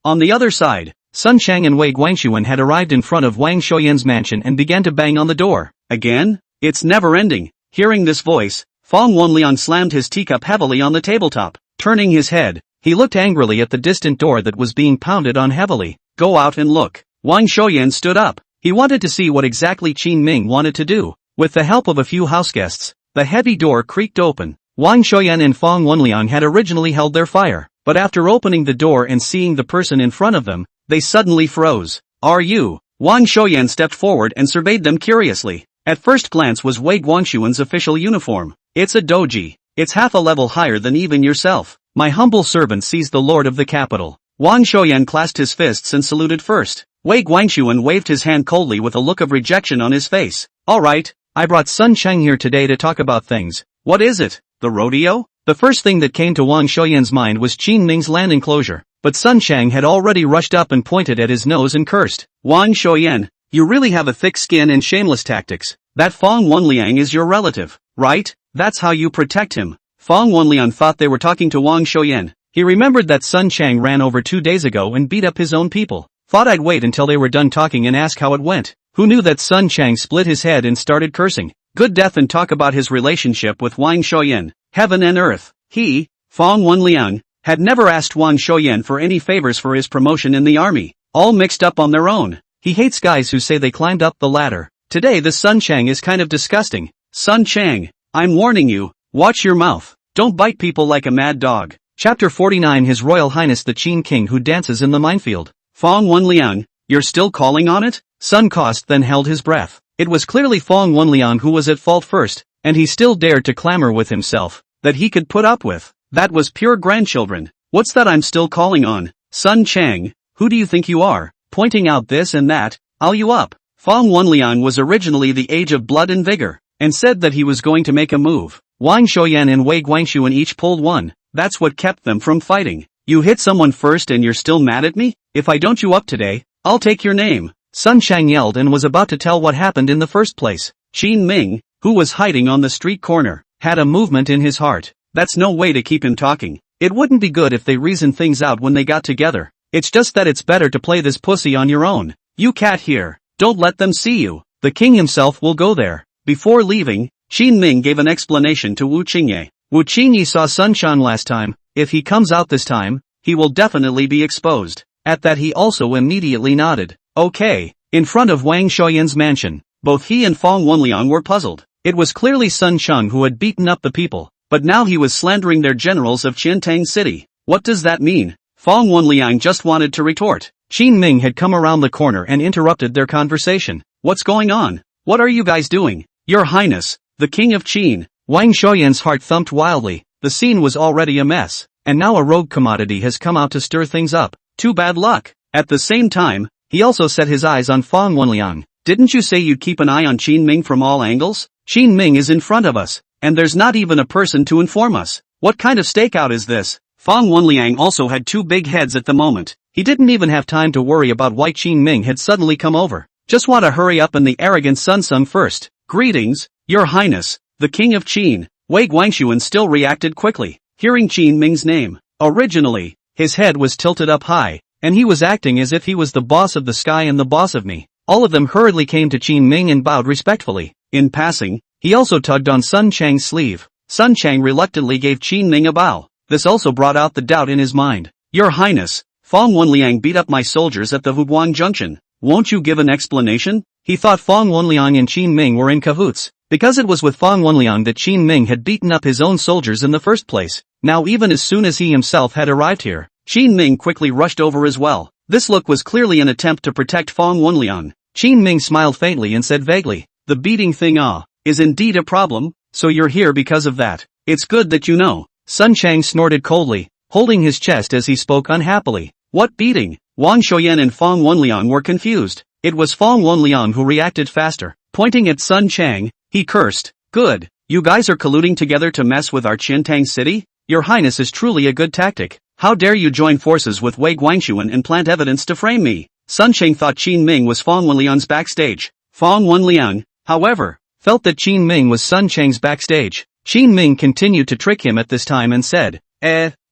On the other side, Sun Chang and Wei Guangxuan had arrived in front of Wang Shoyan's mansion and began to bang on the door. Again? It's never ending. Hearing this voice, Fong Wenliang slammed his teacup heavily on the tabletop. Turning his head, he looked angrily at the distant door that was being pounded on heavily. Go out and look. Wang Shoyan stood up. He wanted to see what exactly Qin Ming wanted to do. With the help of a few houseguests, the heavy door creaked open. Wang Shoyan and Fong Wenliang had originally held their fire, but after opening the door and seeing the person in front of them, they suddenly froze. Are you? Wang Shoyan stepped forward and surveyed them curiously. At first glance was Wei Guangshuan's official uniform. It's a doji. It's half a level higher than even yourself. My humble servant sees the lord of the capital. Wang Shoyan clasped his fists and saluted first. Wei Guangshuan waved his hand coldly with a look of rejection on his face. Alright, I brought Sun Cheng here today to talk about things. What is it? The rodeo? The first thing that came to Wang Shoyan's mind was Qin Ming's land enclosure, but Sun Cheng had already rushed up and pointed at his nose and cursed. Wang Shoyan, you really have a thick skin and shameless tactics. That Fong Wenliang is your relative, right? That's how you protect him. Fong Wenliang thought they were talking to Wang Shoyan. He remembered that Sun Cheng ran over 2 days ago and beat up his own people. Thought I'd wait until they were done talking and ask how it went. Who knew that Sun Cheng split his head and started cursing. Good death and talk about his relationship with Wang Shoyan. Heaven and earth. He, Fong Wenliang, had never asked Wang Shoyan for any favors for his promotion in the army. All mixed up on their own. He hates guys who say they climbed up the ladder. Today the Sun Cheng is kind of disgusting. Sun Cheng, I'm warning you, watch your mouth. Don't bite people like a mad dog. Chapter 49 His Royal Highness the Qin King who dances in the minefield. Fong Wenliang, you're still calling on it? Sun Cost then held his breath. It was clearly Fong Wenliang who was at fault first, and he still dared to clamor with himself, that he could put up with. That was pure grandchildren. What's that I'm still calling on? Sun Cheng, who do you think you are? Pointing out this and that, I'll you up. Fong Wenliang was originally the age of blood and vigor, and said that he was going to make a move. Wang Shoyan and Wei Guangshuan each pulled one. That's what kept them from fighting. You hit someone first and you're still mad at me? If I don't you up today, I'll take your name. Sun Cheng yelled and was about to tell what happened in the first place. Qin Ming, who was hiding on the street corner, had a movement in his heart. That's no way to keep him talking. It wouldn't be good if they reasoned things out when they got together. It's just that it's better to play this pussy on your own. You cat here. Don't let them see you. The king himself will go there. Before leaving, Qin Ming gave an explanation to Wu Qingye. Wu Qingye saw Sun Shan last time. If he comes out this time, he will definitely be exposed. At that he also immediately nodded. Okay. In front of Wang Shoyan's mansion, both he and Fong Wenliang were puzzled. It was clearly Sun Shang who had beaten up the people, but now he was slandering their generals of Qiantang City. What does that mean? Fong Wenliang just wanted to retort. Qin Ming had come around the corner and interrupted their conversation. What's going on? What are you guys doing? Your Highness, the King of Qin. Wang Shoyan's heart thumped wildly. The scene was already a mess, and now a rogue commodity has come out to stir things up. Too bad luck. At the same time, he also set his eyes on Fong Wenliang. Didn't you say you'd keep an eye on Qin Ming from all angles? Qin Ming is in front of us, and there's not even a person to inform us. What kind of stakeout is this? Fong Wenliang also had 2 big heads at the moment. He didn't even have time to worry about why Qin Ming had suddenly come over. Just want to hurry up and the arrogant Sun Sung first. Greetings, Your Highness, the King of Qin. Wei Guangshuan still reacted quickly, hearing Qin Ming's name. Originally, his head was tilted up high, and he was acting as if he was the boss of the sky and the boss of me. All of them hurriedly came to Qin Ming and bowed respectfully. In passing, he also tugged on Sun Chang's sleeve. Sun Chang reluctantly gave Qin Ming a bow. This also brought out the doubt in his mind. Your Highness, Fong Wenliang beat up my soldiers at the Huguang Junction. Won't you give an explanation? He thought Fong Wenliang and Qin Ming were in cahoots, because it was with Fong Wenliang that Qin Ming had beaten up his own soldiers in the first place. Now even as soon as he himself had arrived here, Qin Ming quickly rushed over as well. This look was clearly an attempt to protect Fong Wenliang. Qin Ming smiled faintly and said vaguely, the beating thing is indeed a problem, so you're here because of that. It's good that you know. Sun Chang snorted coldly, holding his chest as he spoke unhappily. What beating? Wang Shoyan and Fong Wenliang were confused. It was Fong Wenliang who reacted faster. Pointing at Sun Chang, he cursed. Good. You guys are colluding together to mess with our Qiantang City? Your Highness is truly a good tactic. How dare you join forces with Wei Guangshuan and plant evidence to frame me? Sun Chang thought Qin Ming was Fong Wenliang's backstage. Fong Wenliang, however, felt that Qin Ming was Sun Chang's backstage. Qin Ming continued to trick him at this time and said,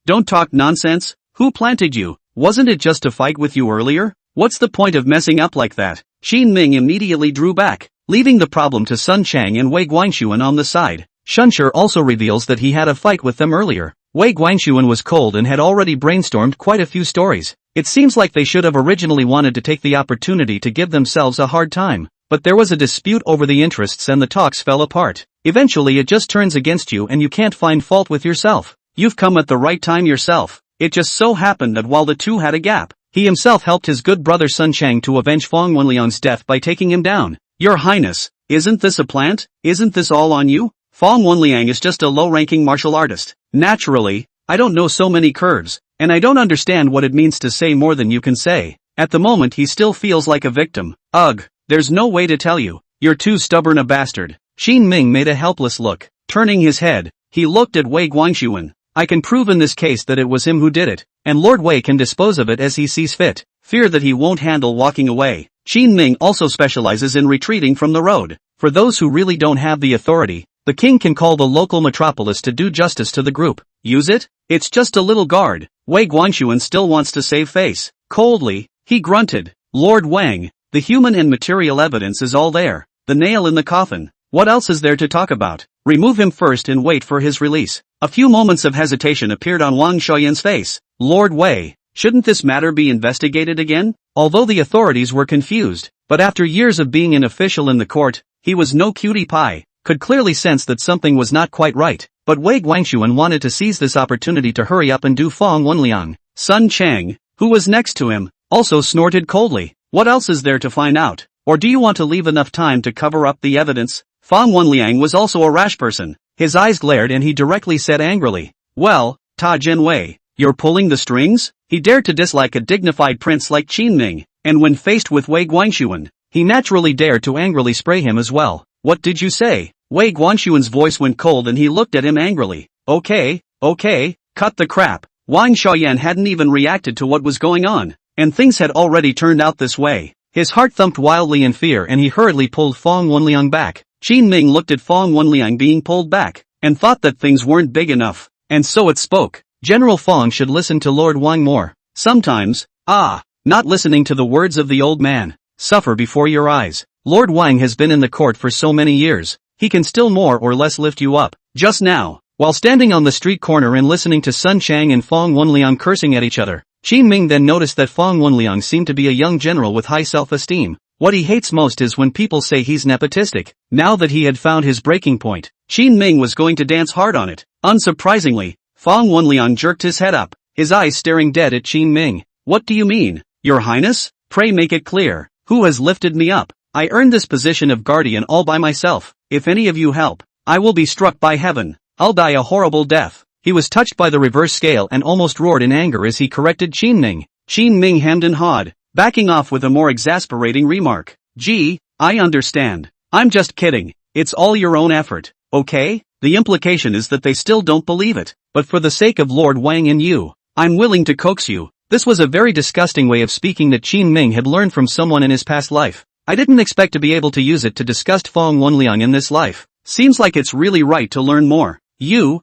don't talk nonsense. Who planted you? Wasn't it just to fight with you earlier? What's the point of messing up like that? Qin Ming immediately drew back, leaving the problem to Sun Chang and Wei Guangshuan on the side. Shunsher also reveals that he had a fight with them earlier. Wei Guangshuan was cold and had already brainstormed quite a few stories. It seems like they should have originally wanted to take the opportunity to give themselves a hard time. but there was a dispute over the interests and the talks fell apart. Eventually it just turns against you and you can't find fault with yourself. You've come at the right time yourself. It just so happened that while the two had a gap, he himself helped his good brother Sun Chang to avenge Fong Wenliang's death by taking him down. Your Highness, isn't this a plant? Isn't this all on you? Fong Wenliang is just a low-ranking martial artist. Naturally, I don't know so many curves, and I don't understand what it means to say more than you can say. At the moment he still feels like a victim. Ugh, there's no way to tell you. You're too stubborn a bastard. Qin Ming made a helpless look. Turning his head, he looked at Wei Guangxuan. I can prove in this case that it was him who did it, and Lord Wei can dispose of it as he sees fit. Fear that he won't handle walking away. Qin Ming also specializes in retreating from the road. For those who really don't have the authority, the king can call the local metropolis to do justice to the group. Use it? It's just a little guard. Wei Guangxuan still wants to save face. Coldly, he grunted. Lord Wang, the human and material evidence is all there. The nail in the coffin. What else is there to talk about? Remove him first and wait for his release. A few moments of hesitation appeared on Wang Xiaoyan's face. Lord Wei, shouldn't this matter be investigated again? Although the authorities were confused, but after years of being an official in the court, he was no cutie pie, could clearly sense that something was not quite right. But Wei Guangxuan wanted to seize this opportunity to hurry up and do Fong Wenliang. Sun Chang, who was next to him, also snorted coldly. What else is there to find out? Or do you want to leave enough time to cover up the evidence? Fong Wenliang was also a rash person. His eyes glared and he directly said angrily, well, Ta Jinwei, you're pulling the strings? He dared to dislike a dignified prince like Qin Ming, and when faced with Wei Guangxuan, he naturally dared to angrily spray him as well. What did you say? Wei Guangxuan's voice went cold and he looked at him angrily. Okay, cut the crap. Wang Xiaoyan hadn't even reacted to what was going on, and things had already turned out this way. His heart thumped wildly in fear and he hurriedly pulled Fong Wenliang back. Qin Ming looked at Fong Wenliang being pulled back, and thought that things weren't big enough, and so it spoke. General Fong should listen to Lord Wang more. Sometimes, not listening to the words of the old man. Suffer before your eyes. Lord Wang has been in the court for so many years, he can still more or less lift you up. Just now, while standing on the street corner and listening to Sun Chang and Fong Wenliang cursing at each other, Qin Ming then noticed that Fong Wenliang seemed to be a young general with high self-esteem. What he hates most is when people say he's nepotistic. Now that he had found his breaking point, Qin Ming was going to dance hard on it. Unsurprisingly, Fong Wenliang jerked his head up, his eyes staring dead at Qin Ming. What do you mean, Your Highness? Pray make it clear. Who has lifted me up? I earned this position of guardian all by myself. If any of you help, I will be struck by heaven. I'll die a horrible death. He was touched by the reverse scale and almost roared in anger as he corrected Qin Ming. Qin Ming hemmed and hawed, backing off with a more exasperating remark. Gee, I understand. I'm just kidding. It's all your own effort, okay? The implication is that they still don't believe it. But for the sake of Lord Wang and you, I'm willing to coax you. This was a very disgusting way of speaking that Qin Ming had learned from someone in his past life. I didn't expect to be able to use it to disgust Fong Wenliang in this life. Seems like it's really right to learn more. You,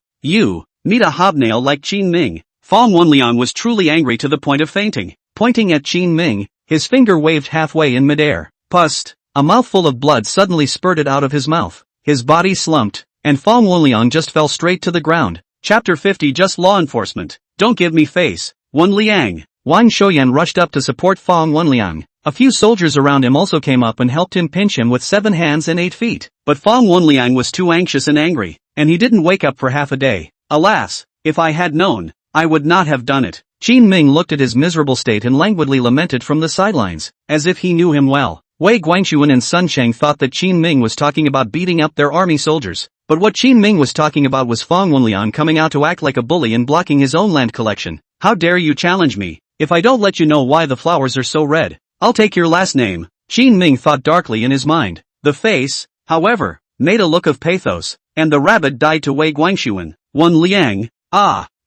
meet a hobnail like Qin Ming. Fong Wenliang was truly angry to the point of fainting. Pointing at Qin Ming, his finger waved halfway in midair. Pust! A mouthful of blood suddenly spurted out of his mouth. His body slumped, and Fong Wenliang just fell straight to the ground. Chapter 50 Just Law Enforcement. Don't give me face. Wenliang. Wang Xiaoyan rushed up to support Fong Wenliang. A few soldiers around him also came up and helped him pinch him with 7 hands and 8 feet. But Fong Wenliang was too anxious and angry, and he didn't wake up for half a day. Alas, if I had known, I would not have done it. Qin Ming looked at his miserable state and languidly lamented from the sidelines, as if he knew him well. Wei Guangxuan and Sun Chang thought that Qin Ming was talking about beating up their army soldiers, but what Qin Ming was talking about was Fong Wenliang coming out to act like a bully and blocking his own land collection. How dare you challenge me? If I don't let you know why the flowers are so red, I'll take your last name. Qin Ming thought darkly in his mind. The face, however, made a look of pathos, and the rabbit died to Wei Guangxuan. Wenliang,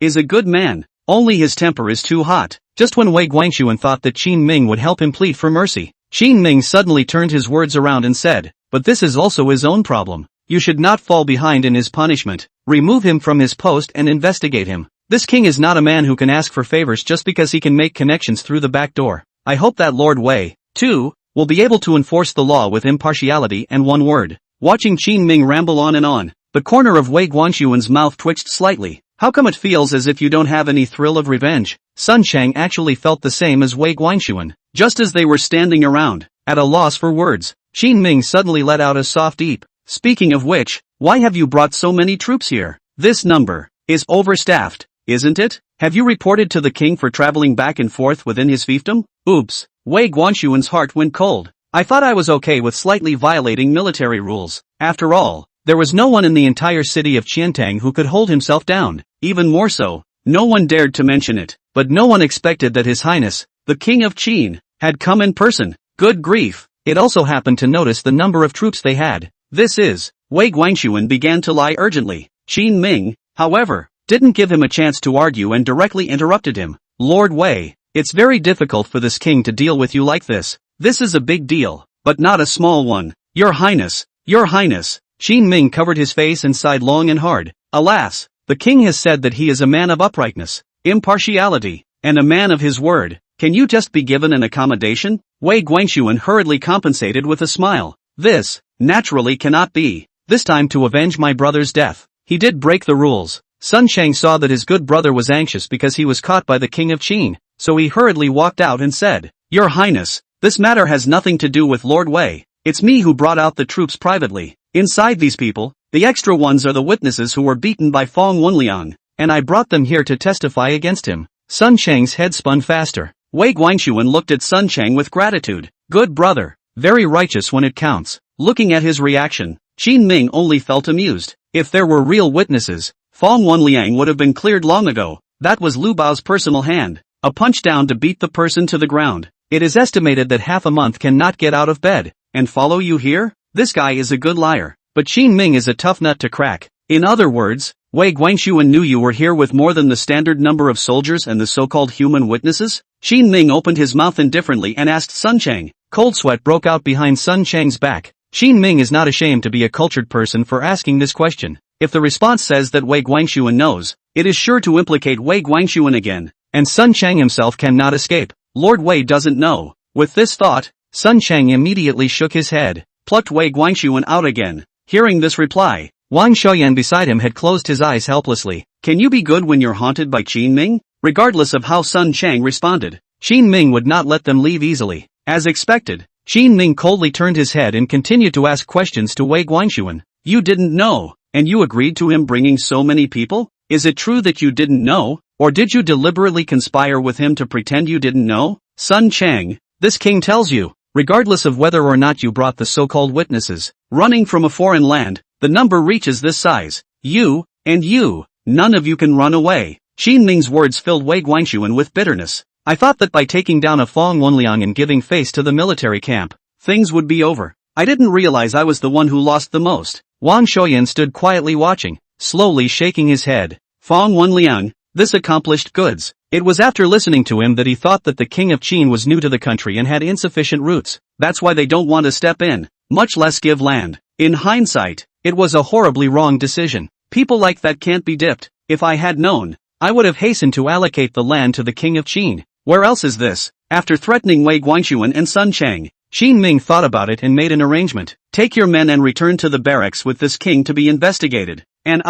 is a good man, only his temper is too hot. Just when Wei Guangxuan thought that Qin Ming would help him plead for mercy, Qin Ming suddenly turned his words around and said, but this is also his own problem. You should not fall behind in his punishment. Remove him from his post and investigate him. This king is not a man who can ask for favors just because he can make connections through the back door. I hope that Lord Wei, too, will be able to enforce the law with impartiality and one word. Watching Qin Ming ramble on and on, the corner of Wei Guangxuan's mouth twitched slightly. How come it feels as if you don't have any thrill of revenge? Sun Chang actually felt the same as Wei Guangxuan. Just as they were standing around, at a loss for words, Qin Ming suddenly let out a soft eep. Speaking of which, why have you brought so many troops here? This number is overstaffed, isn't it? Have you reported to the king for traveling back and forth within his fiefdom? Oops. Wei Guanxuan's heart went cold. I thought I was okay with slightly violating military rules. After all, there was no one in the entire city of Qiantang who could hold himself down. Even more so, no one dared to mention it. But no one expected that His Highness, the King of Qin, had come in person. Good grief. It also happened to notice the number of troops they had. This is, Wei Guanxuan began to lie urgently. Qin Ming, however, didn't give him a chance to argue and directly interrupted him. Lord Wei, it's very difficult for this king to deal with you like this. This is a big deal, but not a small one. Your Highness, Your Highness. Qin Ming covered his face and sighed long and hard. Alas, the king has said that he is a man of uprightness, impartiality, and a man of his word. Can you just be given an accommodation? Wei Guanxuan hurriedly compensated with a smile. This, naturally cannot be. This time to avenge my brother's death. He did break the rules. Sun Chang saw that his good brother was anxious because he was caught by the king of Qin, so he hurriedly walked out and said, Your Highness, this matter has nothing to do with Lord Wei. It's me who brought out the troops privately. Inside these people, the extra ones are the witnesses who were beaten by Fong Wenliang, and I brought them here to testify against him. Sun Chang's head spun faster. Wei Guanxuan looked at Sun Chang with gratitude. Good brother, very righteous when it counts. Looking at his reaction, Qin Ming only felt amused. If there were real witnesses, Fong Wenliang would have been cleared long ago. That was Lu Bao's personal hand. A punch down to beat the person to the ground. It is estimated that half a month cannot get out of bed. And follow you here? This guy is a good liar. But Qin Ming is a tough nut to crack. In other words, Wei Guanxuan knew you were here with more than the standard number of soldiers and the so-called human witnesses? Qin Ming opened his mouth indifferently and asked Sun Chang. Cold sweat broke out behind Sun Chang's back. Qin Ming is not ashamed to be a cultured person for asking this question. If the response says that Wei Guanxuan knows, it is sure to implicate Wei Guanxuan again. And Sun Chang himself cannot escape. Lord Wei doesn't know. With this thought, Sun Chang immediately shook his head, plucked Wei Guanxuan out again. Hearing this reply, Wang Xiaoyan beside him had closed his eyes helplessly. Can you be good when you're haunted by Qin Ming? Regardless of how Sun Chang responded, Qin Ming would not let them leave easily. As expected, Qin Ming coldly turned his head and continued to ask questions to Wei Guanxuan. You didn't know, and you agreed to him bringing so many people? Is it true that you didn't know, or did you deliberately conspire with him to pretend you didn't know? Sun Chang, this king tells you, regardless of whether or not you brought the so-called witnesses, running from a foreign land, the number reaches this size. You, and you, none of you can run away. Qin Ming's words filled Wei Guanxuan with bitterness. I thought that by taking down a Fong Wenliang and giving face to the military camp, things would be over. I didn't realize I was the one who lost the most. Wang Xiaoyan stood quietly watching, slowly shaking his head. Fong Wenliang, this accomplished goods. It was after listening to him that he thought that the king of Qin was new to the country and had insufficient roots. That's why they don't want to step in, much less give land. In hindsight, it was a horribly wrong decision. People like that can't be dipped. If I had known, I would have hastened to allocate the land to the king of Qin. Where else is this? After threatening Wei Guanxuan and Sun Chang, Qin Ming thought about it and made an arrangement. Take your men and return to the barracks with this king to be investigated. And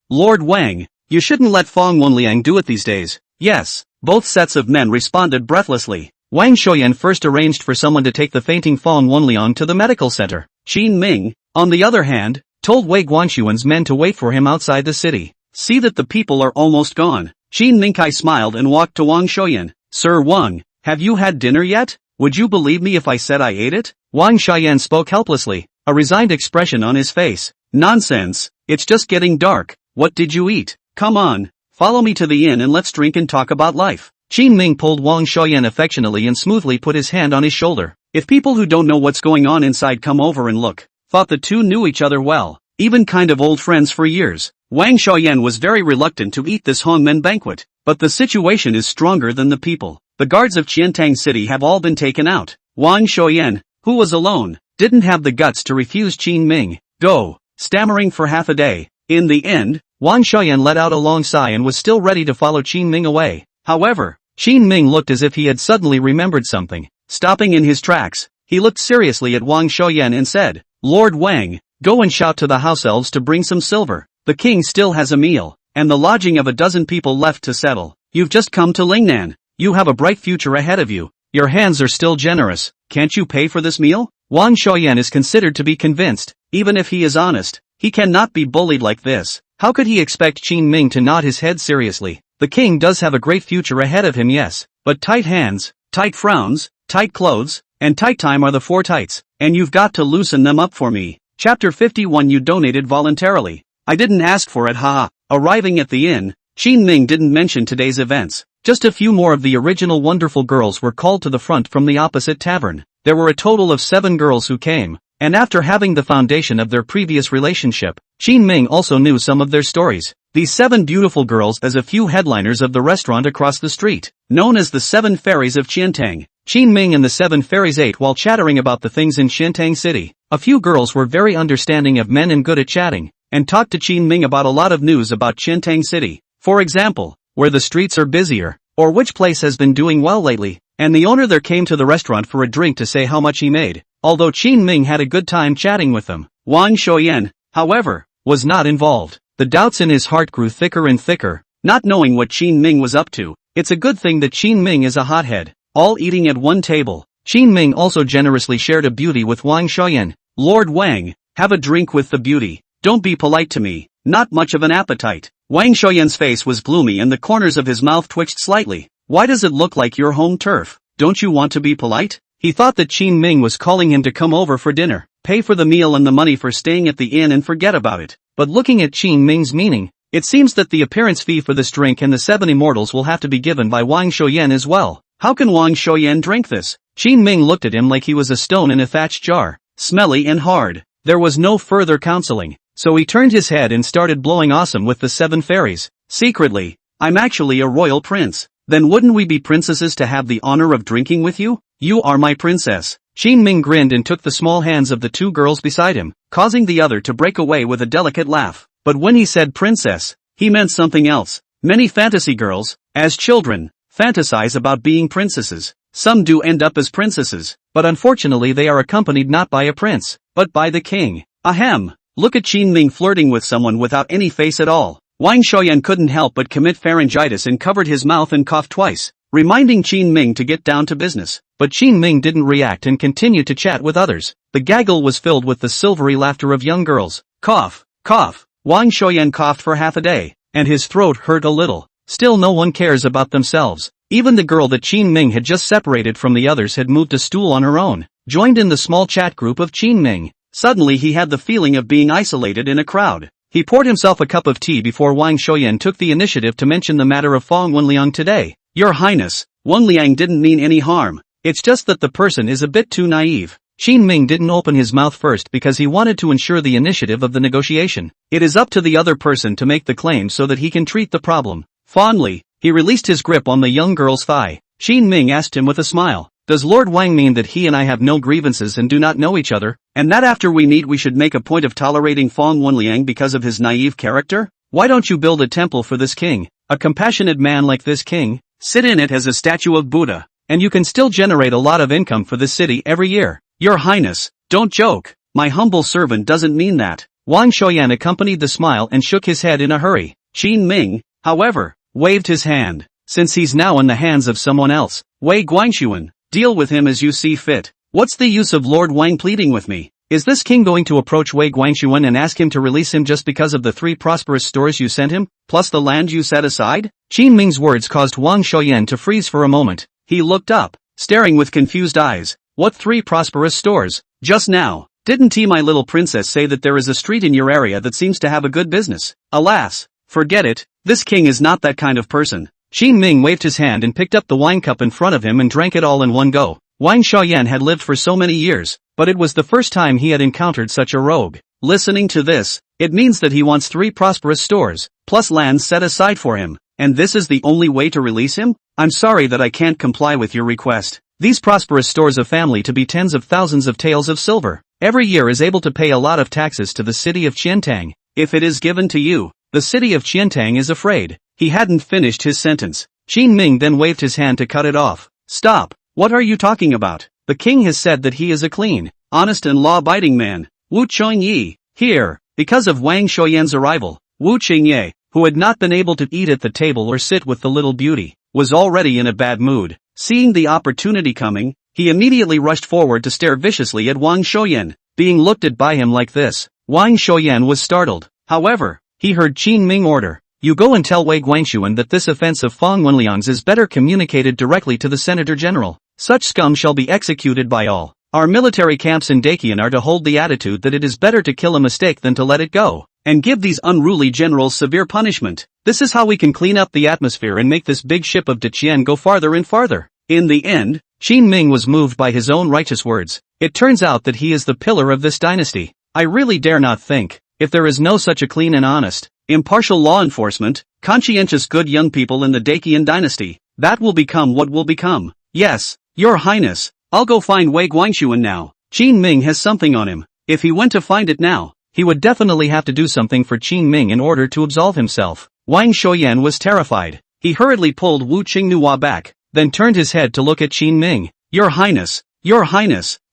Lord Wang, you shouldn't let Fong Wenliang do it these days. Yes, both sets of men responded breathlessly. Wang Xiaoyan first arranged for someone to take the fainting Fong Wenliang to the medical center. Qin Ming, on the other hand, told Wei Guanxuan's men to wait for him outside the city. See that the people are almost gone. Qin Mingkai smiled and walked to Wang Xiaoyan. Sir Wang, have you had dinner yet? Would you believe me if I said I ate it? Wang Xiaoyan spoke helplessly, a resigned expression on his face. Nonsense, it's just getting dark. What did you eat? Come on, follow me to the inn and let's drink and talk about life. Qin Ming pulled Wang Xiaoyan affectionately and smoothly put his hand on his shoulder. If people who don't know what's going on inside come over and look, thought the two knew each other well, even kind of old friends for years. Wang Xiaoyan was very reluctant to eat this Hongmen banquet, but the situation is stronger than the people. The guards of Qiantang City have all been taken out. Wang Xiaoyan, who was alone, didn't have the guts to refuse Qin Ming. Go, stammering for half a day. In the end, Wang Xiaoyan let out a long sigh and was still ready to follow Qin Ming away. However, Qin Ming looked as if he had suddenly remembered something. Stopping in his tracks, he looked seriously at Wang Xiaoyan and said, Lord Wang, go and shout to the house elves to bring some silver. The king still has a meal, and the lodging of a dozen people left to settle. You've just come to Lingnan. You have a bright future ahead of you. Your hands are still generous. Can't you pay for this meal? Wang Xiaoyan is considered to be convinced. Even if he is honest, he cannot be bullied like this. How could he expect Qin Ming to nod his head seriously? The king does have a great future ahead of him, yes, but tight hands, tight frowns, tight clothes, and tight time are the four tights, and you've got to loosen them up for me. Chapter 51. You donated voluntarily. I didn't ask for it, haha. Arriving at the inn, Qin Ming didn't mention today's events. Just a few more of the original wonderful girls were called to the front from the opposite tavern. There were a total of 7 girls who came, and after having the foundation of their previous relationship, Qin Ming also knew some of their stories. These 7 beautiful girls as a few headliners of the restaurant across the street, known as the 7 Fairies of Qiantang. Qin Ming and the 7 fairies ate while chattering about the things in Qiantang City. A few girls were very understanding of men and good at chatting, and talked to Qin Ming about a lot of news about Qiantang City. For example, where the streets are busier, or which place has been doing well lately, and the owner there came to the restaurant for a drink to say how much he made. Although Qin Ming had a good time chatting with them, Wang Xiaoyan, however, was not involved. The doubts in his heart grew thicker and thicker, not knowing what Qin Ming was up to. It's a good thing that Qin Ming is a hothead. All eating at one table, Qin Ming also generously shared a beauty with Wang Xiaoyan. Lord Wang, have a drink with the beauty. Don't be polite to me, not much of an appetite. Wang Xiaoyan's face was gloomy and the corners of his mouth twitched slightly. Why does it look like your home turf? Don't you want to be polite? He thought that Qin Ming was calling him to come over for dinner, pay for the meal and the money for staying at the inn and forget about it. But looking at Qin Ming's meaning, it seems that the appearance fee for this drink and the 7 immortals will have to be given by Wang Xiaoyan as well. How can Wang Xiaoyan drink this? Qin Ming looked at him like he was a stone in a thatched jar, smelly and hard. There was no further counseling, so he turned his head and started blowing awesome with the 7 fairies. Secretly, I'm actually a royal prince. Then wouldn't we be princesses to have the honor of drinking with you? You are my princess. Qin Ming grinned and took the small hands of the 2 girls beside him, causing the other to break away with a delicate laugh. But when he said princess, he meant something else. Many fantasy girls, as children, fantasize about being princesses. Some do end up as princesses, but unfortunately they are accompanied not by a prince, but by the king. Ahem. Look at Qin Ming flirting with someone without any face at all. Wang Xiaoyan couldn't help but commit pharyngitis and covered his mouth and coughed twice, reminding Qin Ming to get down to business. But Qin Ming didn't react and continued to chat with others. The gaggle was filled with the silvery laughter of young girls. Cough, cough. Wang Xiaoyan coughed for half a day, and his throat hurt a little. Still no one cares about themselves. Even the girl that Qin Ming had just separated from the others had moved a stool on her own, joined in the small chat group of Qin Ming. Suddenly he had the feeling of being isolated in a crowd. He poured himself a cup of tea before Wang Xiaoyan took the initiative to mention the matter of Feng Wenliang today. Your Highness, Wenliang didn't mean any harm. It's just that the person is a bit too naive. Qin Ming didn't open his mouth first because he wanted to ensure the initiative of the negotiation. It is up to the other person to make the claim so that he can treat the problem. Fondly, he released his grip on the young girl's thigh. Qin Ming asked him with a smile, does Lord Wang mean that he and I have no grievances and do not know each other, and that after we meet we should make a point of tolerating Feng Wenliang because of his naive character? Why don't you build a temple for this king, a compassionate man like this king, sit in it as a statue of Buddha, and you can still generate a lot of income for this city every year. Your Highness, don't joke, my humble servant doesn't mean that. Wang Xiaoyan accompanied the smile and shook his head in a hurry. Qin Ming, however, waved his hand. Since he's now in the hands of someone else, Wei Guangxuan, deal with him as you see fit. What's the use of Lord Wang pleading with me? Is this king going to approach Wei Guangxuan and ask him to release him just because of the 3 prosperous stores you sent him, plus the land you set aside? Qin Ming's words caused Wang Xiaoyan to freeze for a moment. He looked up, staring with confused eyes. What 3 prosperous stores? Just now, didn't my little princess say that there is a street in your area that seems to have a good business? Alas, forget it, this king is not that kind of person. Qin Ming waved his hand and picked up the wine cup in front of him and drank it all in one go. Wang Xiaoyan had lived for so many years, but it was the first time he had encountered such a rogue. Listening to this, it means that he wants 3 prosperous stores, plus land set aside for him, and this is the only way to release him? I'm sorry that I can't comply with your request. These prosperous stores of family to be tens of thousands of taels of silver, every year is able to pay a lot of taxes to the city of Qiantang. If it is given to you, the city of Qiantang is afraid. He hadn't finished his sentence. Qin Ming then waved his hand to cut it off. Stop, what are you talking about? The king has said that he is a clean, honest and law-abiding man. Wu Chongyi, here, because of Wang Xiaoyan's arrival, Wu Qingye, who had not been able to eat at the table or sit with the little beauty, was already in a bad mood. Seeing the opportunity coming, He immediately rushed forward to stare viciously at Wang Shouyan. Being looked at by him like this, Wang Shouyan was startled. However, he heard Qin Ming order, "You go and tell Wei Guangxuan that this offense of Fang Wenliang's is better communicated directly to the Senator General. Such scum shall be executed by all. Our military camps in Dakian are to hold the attitude that it is better to kill a mistake than to let it go, and give these unruly generals severe punishment. This is how we can clean up the atmosphere and make this big ship of Deqian go farther and farther." In the end, Qin Ming was moved by his own righteous words. It turns out that he is the pillar of this dynasty. I really dare not think, if there is no such a clean and honest, impartial law enforcement, conscientious good young people in the Dakian dynasty, that will become what will become. Yes, Your Highness, I'll go find Wei Guangxuan now. Qin Ming has something on him. If he went to find it now, he would definitely have to do something for Qin Ming in order to absolve himself. Wang Shouyan was terrified. He hurriedly pulled Wu Qingnua back, then turned his head to look at Qin Ming. Your Highness,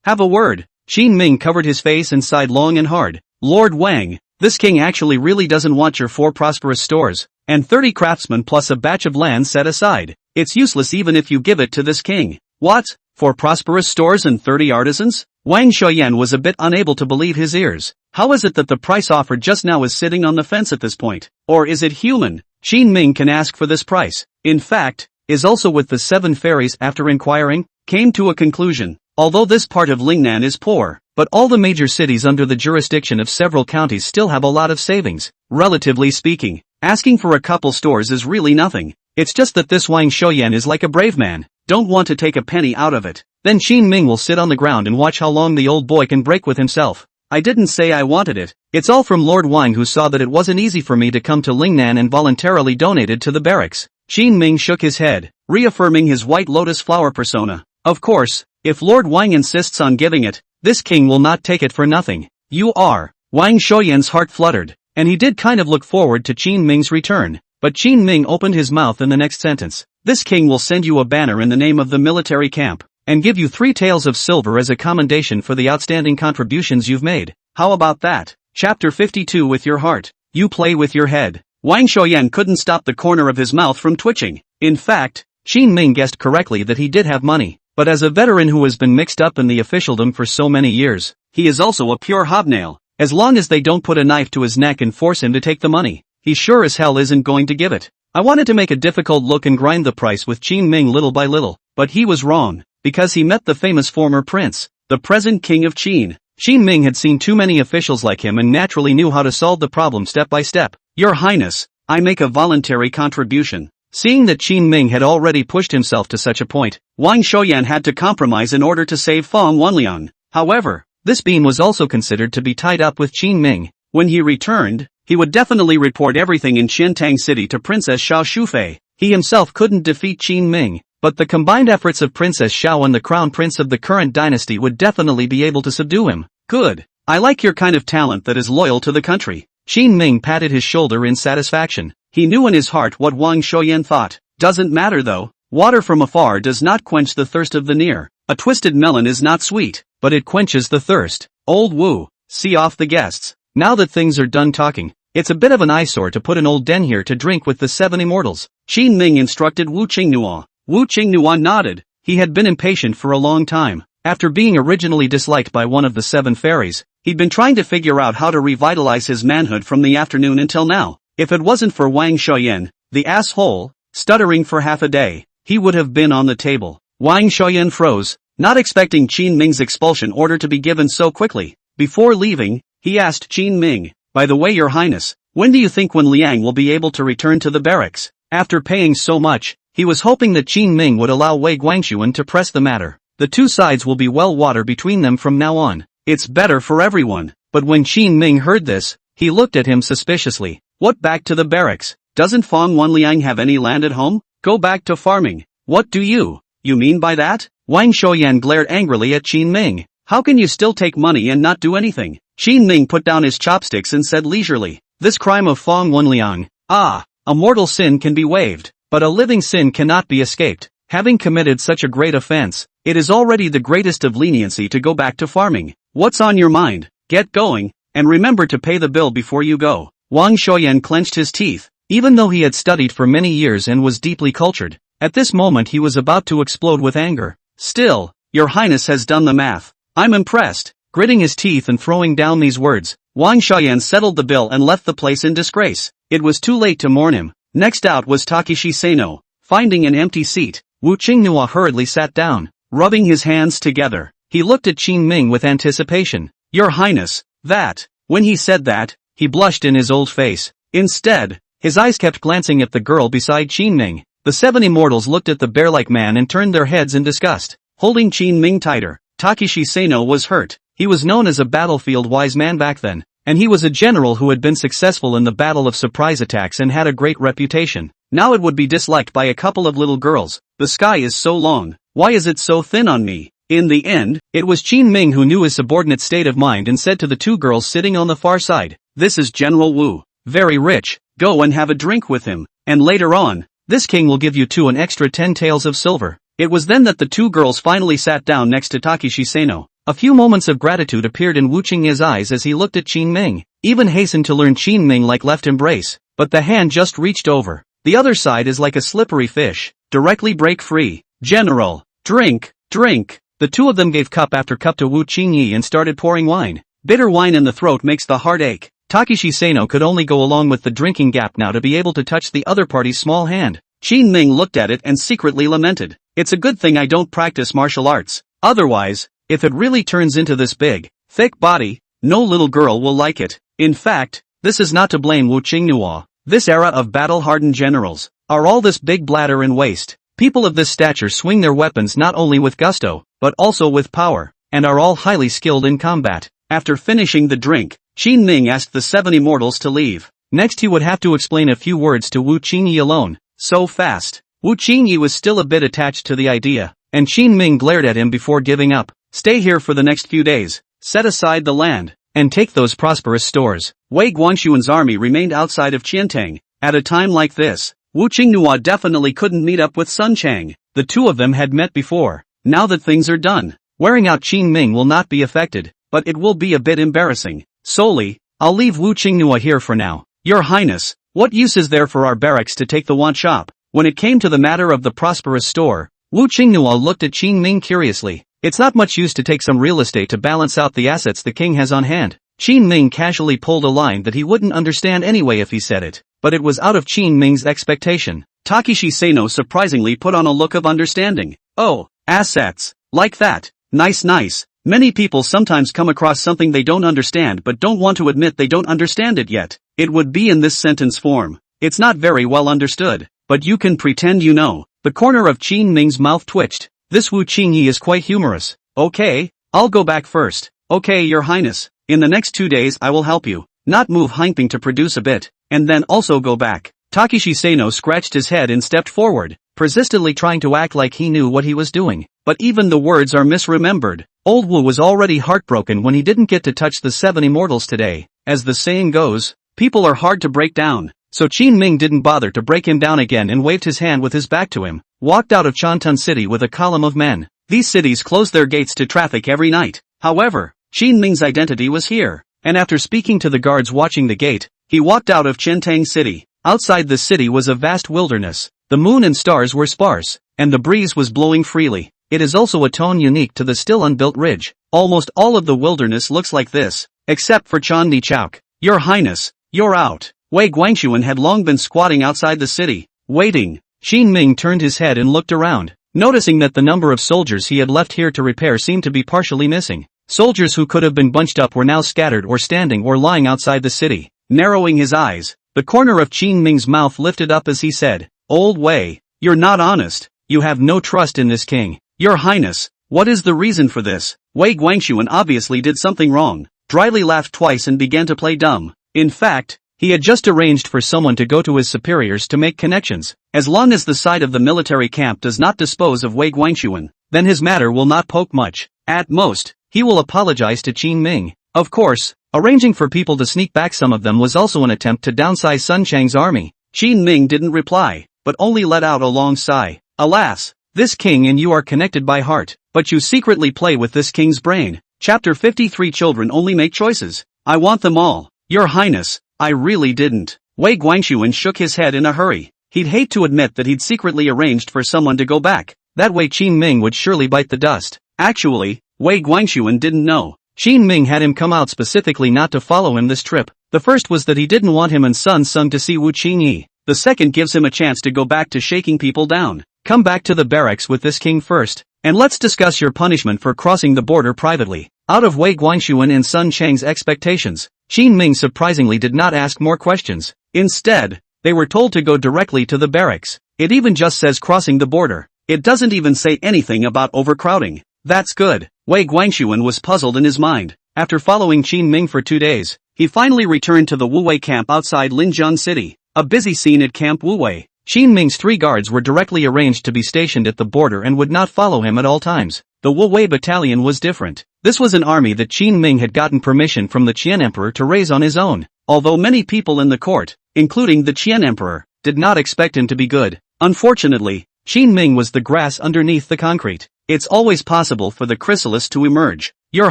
have a word. Qin Ming covered his face and sighed long and hard. Lord Wang, this king actually really doesn't want your 4 prosperous stores, and 30 craftsmen plus a batch of land set aside. It's useless even if you give it to this king. What? 4 prosperous stores and 30 artisans? Wang Shouyan was a bit unable to believe his ears. How is it that the price offered just now is sitting on the fence at this point? Or is it human? Qin Ming can ask for this price. In fact, is also with the 7 fairies after inquiring, came to a conclusion. Although this part of Lingnan is poor, but all the major cities under the jurisdiction of several counties still have a lot of savings. Relatively speaking, asking for a couple stores is really nothing. It's just that this Wang Shouyan is like a brave man, don't want to take a penny out of it. Then Qin Ming will sit on the ground and watch how long the old boy can break with himself. I didn't say I wanted it. It's all from Lord Wang, who saw that it wasn't easy for me to come to Lingnan and voluntarily donated to the barracks. Qin Ming shook his head, reaffirming his white lotus flower persona. Of course, if Lord Wang insists on giving it, this king will not take it for nothing. You are. Wang Shouyan's heart fluttered, and he did kind of look forward to Qin Ming's return. But Qin Ming opened his mouth in the next sentence. This king will send you a banner in the name of the military camp, and give you 3 taels of silver as a commendation for the outstanding contributions you've made. How about that? Chapter 52. With your heart, you play with your head. Wang Shouyan couldn't stop the corner of his mouth from twitching. In fact, Qin Ming guessed correctly that he did have money, but as a veteran who has been mixed up in the officialdom for so many years, he is also a pure hobnail. As long as they don't put a knife to his neck and force him to take the money, he sure as hell isn't going to give it. I wanted to make a difficult look and grind the price with Qin Ming little by little, but he was wrong, because he met the famous former prince, the present king of Qin. Qin Ming had seen too many officials like him and naturally knew how to solve the problem step by step. Your Highness, I make a voluntary contribution. Seeing that Qin Ming had already pushed himself to such a point, Wang Shouyan had to compromise in order to save Fang Wenliang. However, this bean was also considered to be tied up with Qin Ming. When he returned, he would definitely report everything in Qiantang City to Princess Xiao Shufei. He himself couldn't defeat Qin Ming, but the combined efforts of Princess Xiao and the crown prince of the current dynasty would definitely be able to subdue him. Good. I like your kind of talent that is loyal to the country. Qin Ming patted his shoulder in satisfaction. He knew in his heart what Wang Shouyan thought. Doesn't matter though. Water from afar does not quench the thirst of the near. A twisted melon is not sweet, but it quenches the thirst. Old Wu, see off the guests. Now that things are done talking, it's a bit of an eyesore to put an old den here to drink with the 7 immortals. Qin Ming instructed Wu Qingnua. Wu Qingnua nodded. He had been impatient for a long time. After being originally disliked by one of the 7 fairies, he'd been trying to figure out how to revitalize his manhood from the afternoon until now. If it wasn't for Wang Shouyan, the asshole, stuttering for half a day, he would have been on the table. Wang Shouyan froze, not expecting Qin Ming's expulsion order to be given so quickly. Before leaving, he asked Qin Ming, by the way, Your Highness, when do you think Wen Liang will be able to return to the barracks? After paying so much, he was hoping that Qin Ming would allow Wei Guangxuan to press the matter. The 2 sides will be well water between them from now on. It's better for everyone. But when Qin Ming heard this, he looked at him suspiciously. What, back to the barracks? Doesn't Fang Wenliang have any land at home? Go back to farming. What do you mean by that? Wang Shouyan glared angrily at Qin Ming. How can you still take money and not do anything? Qin Ming put down his chopsticks and said leisurely, this crime of Fang Wenliang, a mortal sin can be waived, but a living sin cannot be escaped. Having committed such a great offense, it is already the greatest of leniency to go back to farming. What's on your mind? Get going, and remember to pay the bill before you go. Wang Shouyan clenched his teeth. Even though he had studied for many years and was deeply cultured, at this moment he was about to explode with anger. Still, Your Highness has done the math. I'm impressed. Gritting his teeth and throwing down these words, Wang Xiaoyan settled the bill and left the place in disgrace. It was too late to mourn him. Next out was Takeshi Sano. Finding an empty seat, Wu Qinghua hurriedly sat down. Rubbing his hands together, he looked at Qin Ming with anticipation. Your Highness, that. When he said that, he blushed in his old face. Instead, his eyes kept glancing at the girl beside Qin Ming. The 7 immortals looked at the bear-like man and turned their heads in disgust. Holding Qin Ming tighter, Takeshi Sano was hurt. He was known as a battlefield-wise man back then, and he was a general who had been successful in the battle of surprise attacks and had a great reputation. Now it would be disliked by a couple of little girls. The sky is so long. Why is it so thin on me? In the end, it was Qin Ming who knew his subordinate's state of mind and said to the 2 girls sitting on the far side, This is General Wu. Very rich. Go and have a drink with him, and later on, this king will give you 2 an extra 10 taels of silver. It was then that the 2 girls finally sat down next to Takeshi Sano. A few moments of gratitude appeared in Wu Qingye's eyes as he looked at Qin Ming. Even hastened to learn Qin Ming like left embrace, but the hand just reached over. The other side is like a slippery fish. Directly break free. General, drink, drink. The 2 of them gave cup after cup to Wu Qingye and started pouring wine. Bitter wine in the throat makes the heart ache. Takeshi Sano could only go along with the drinking gap now to be able to touch the other party's small hand. Qin Ming looked at it and secretly lamented. It's a good thing I don't practice martial arts. Otherwise, if it really turns into this big, thick body, no little girl will like it. In fact, this is not to blame Wu Qinghua. This era of battle-hardened generals are all this big bladder and waist. People of this stature swing their weapons not only with gusto, but also with power, and are all highly skilled in combat. After finishing the drink, Qin Ming asked the 7 immortals to leave. Next he would have to explain a few words to Wu Qingye alone. So fast. Wu Qingye was still a bit attached to the idea, and Qin Ming glared at him before giving up. Stay here for the next few days, set aside the land, and take those prosperous stores. Wei Guangxuan's army remained outside of Qiantang. At a time like this, Wu Qinghua definitely couldn't meet up with Sun Chang. The 2 of them had met before. Now that things are done, wearing out Qin Ming will not be affected, but it will be a bit embarrassing. Solely, I'll leave Wu Qinghua here for now. Your Highness, what use is there for our barracks to take the want shop? When it came to the matter of the prosperous store, Wu Qinghua looked at Qin Ming curiously. It's not much use to take some real estate to balance out the assets the king has on hand. Qin Ming casually pulled a line that he wouldn't understand anyway if he said it, but it was out of Qin Ming's expectation. Takeshi Sano surprisingly put on a look of understanding. Oh, assets. Like that. Nice nice. Many people sometimes come across something they don't understand but don't want to admit they don't understand it yet. It would be in this sentence form. It's not very well understood, but you can pretend you know. The corner of Qin Ming's mouth twitched. This Wu Qingye is quite humorous. Okay, I'll go back first. Okay, Your Highness. In the next 2 days I will help you. Not move Hingping to produce a bit, and then also go back. Takeshi Sano scratched his head and stepped forward, persistently trying to act like he knew what he was doing. But even the words are misremembered. Old Wu was already heartbroken when he didn't get to touch the 7 immortals today. As the saying goes, people are hard to break down. So Qin Ming didn't bother to break him down again and waved his hand with his back to him, walked out of Chantun City with a column of men. These cities closed their gates to traffic every night. However, Qin Ming's identity was here, and after speaking to the guards watching the gate, he walked out of Qiantang City. Outside the city was a vast wilderness. The moon and stars were sparse, and the breeze was blowing freely. It is also a tone unique to the still unbuilt ridge. Almost all of the wilderness looks like this, except for Chandni Chowk. Your Highness, you're out. Wei Guangxuan had long been squatting outside the city, waiting. Qin Ming turned his head and looked around, noticing that the number of soldiers he had left here to repair seemed to be partially missing. Soldiers who could have been bunched up were now scattered or standing or lying outside the city. Narrowing his eyes, the corner of Qin Ming's mouth lifted up as he said, Old Wei, you're not honest. You have no trust in this king. Your Highness, what is the reason for this? Wei Guangxuan obviously did something wrong, dryly laughed twice and began to play dumb. In fact, he had just arranged for someone to go to his superiors to make connections. As long as the side of the military camp does not dispose of Wei Guangxuan, then his matter will not poke much. At most, he will apologize to Qin Ming. Of course, arranging for people to sneak back some of them was also an attempt to downsize Sun Chang's army. Qin Ming didn't reply, but only let out a long sigh. Alas, this king and you are connected by heart, but you secretly play with this king's brain. Chapter 53 Children only make choices. I want them all. Your Highness, I really didn't. Wei Guangxuan shook his head in a hurry. He'd hate to admit that he'd secretly arranged for someone to go back. That way Qin Ming would surely bite the dust. Actually, Wei Guangxuan didn't know. Qin Ming had him come out specifically not to follow him this trip. The first was that he didn't want him and Sun Sung to see Wu Qingyi. The second gives him a chance to go back to shaking people down. Come back to the barracks with this king first, and let's discuss your punishment for crossing the border privately. Out of Wei Guangxuan and Sun Chang's expectations, Qin Ming surprisingly did not ask more questions. Instead, they were told to go directly to the barracks. It even just says crossing the border. It doesn't even say anything about overcrowding. That's good. Wei Guangxuan was puzzled in his mind. After following Qin Ming for 2 days, he finally returned to the Wuwei camp outside Linjiang City. A busy scene at Camp Wuwei. Qin Ming's 3 guards were directly arranged to be stationed at the border and would not follow him at all times. The Wuwei battalion was different. This was an army that Qin Ming had gotten permission from the Qian Emperor to raise on his own. Although many people in the court, including the Qian Emperor, did not expect him to be good. Unfortunately, Qin Ming was the grass underneath the concrete. It's always possible for the chrysalis to emerge. Your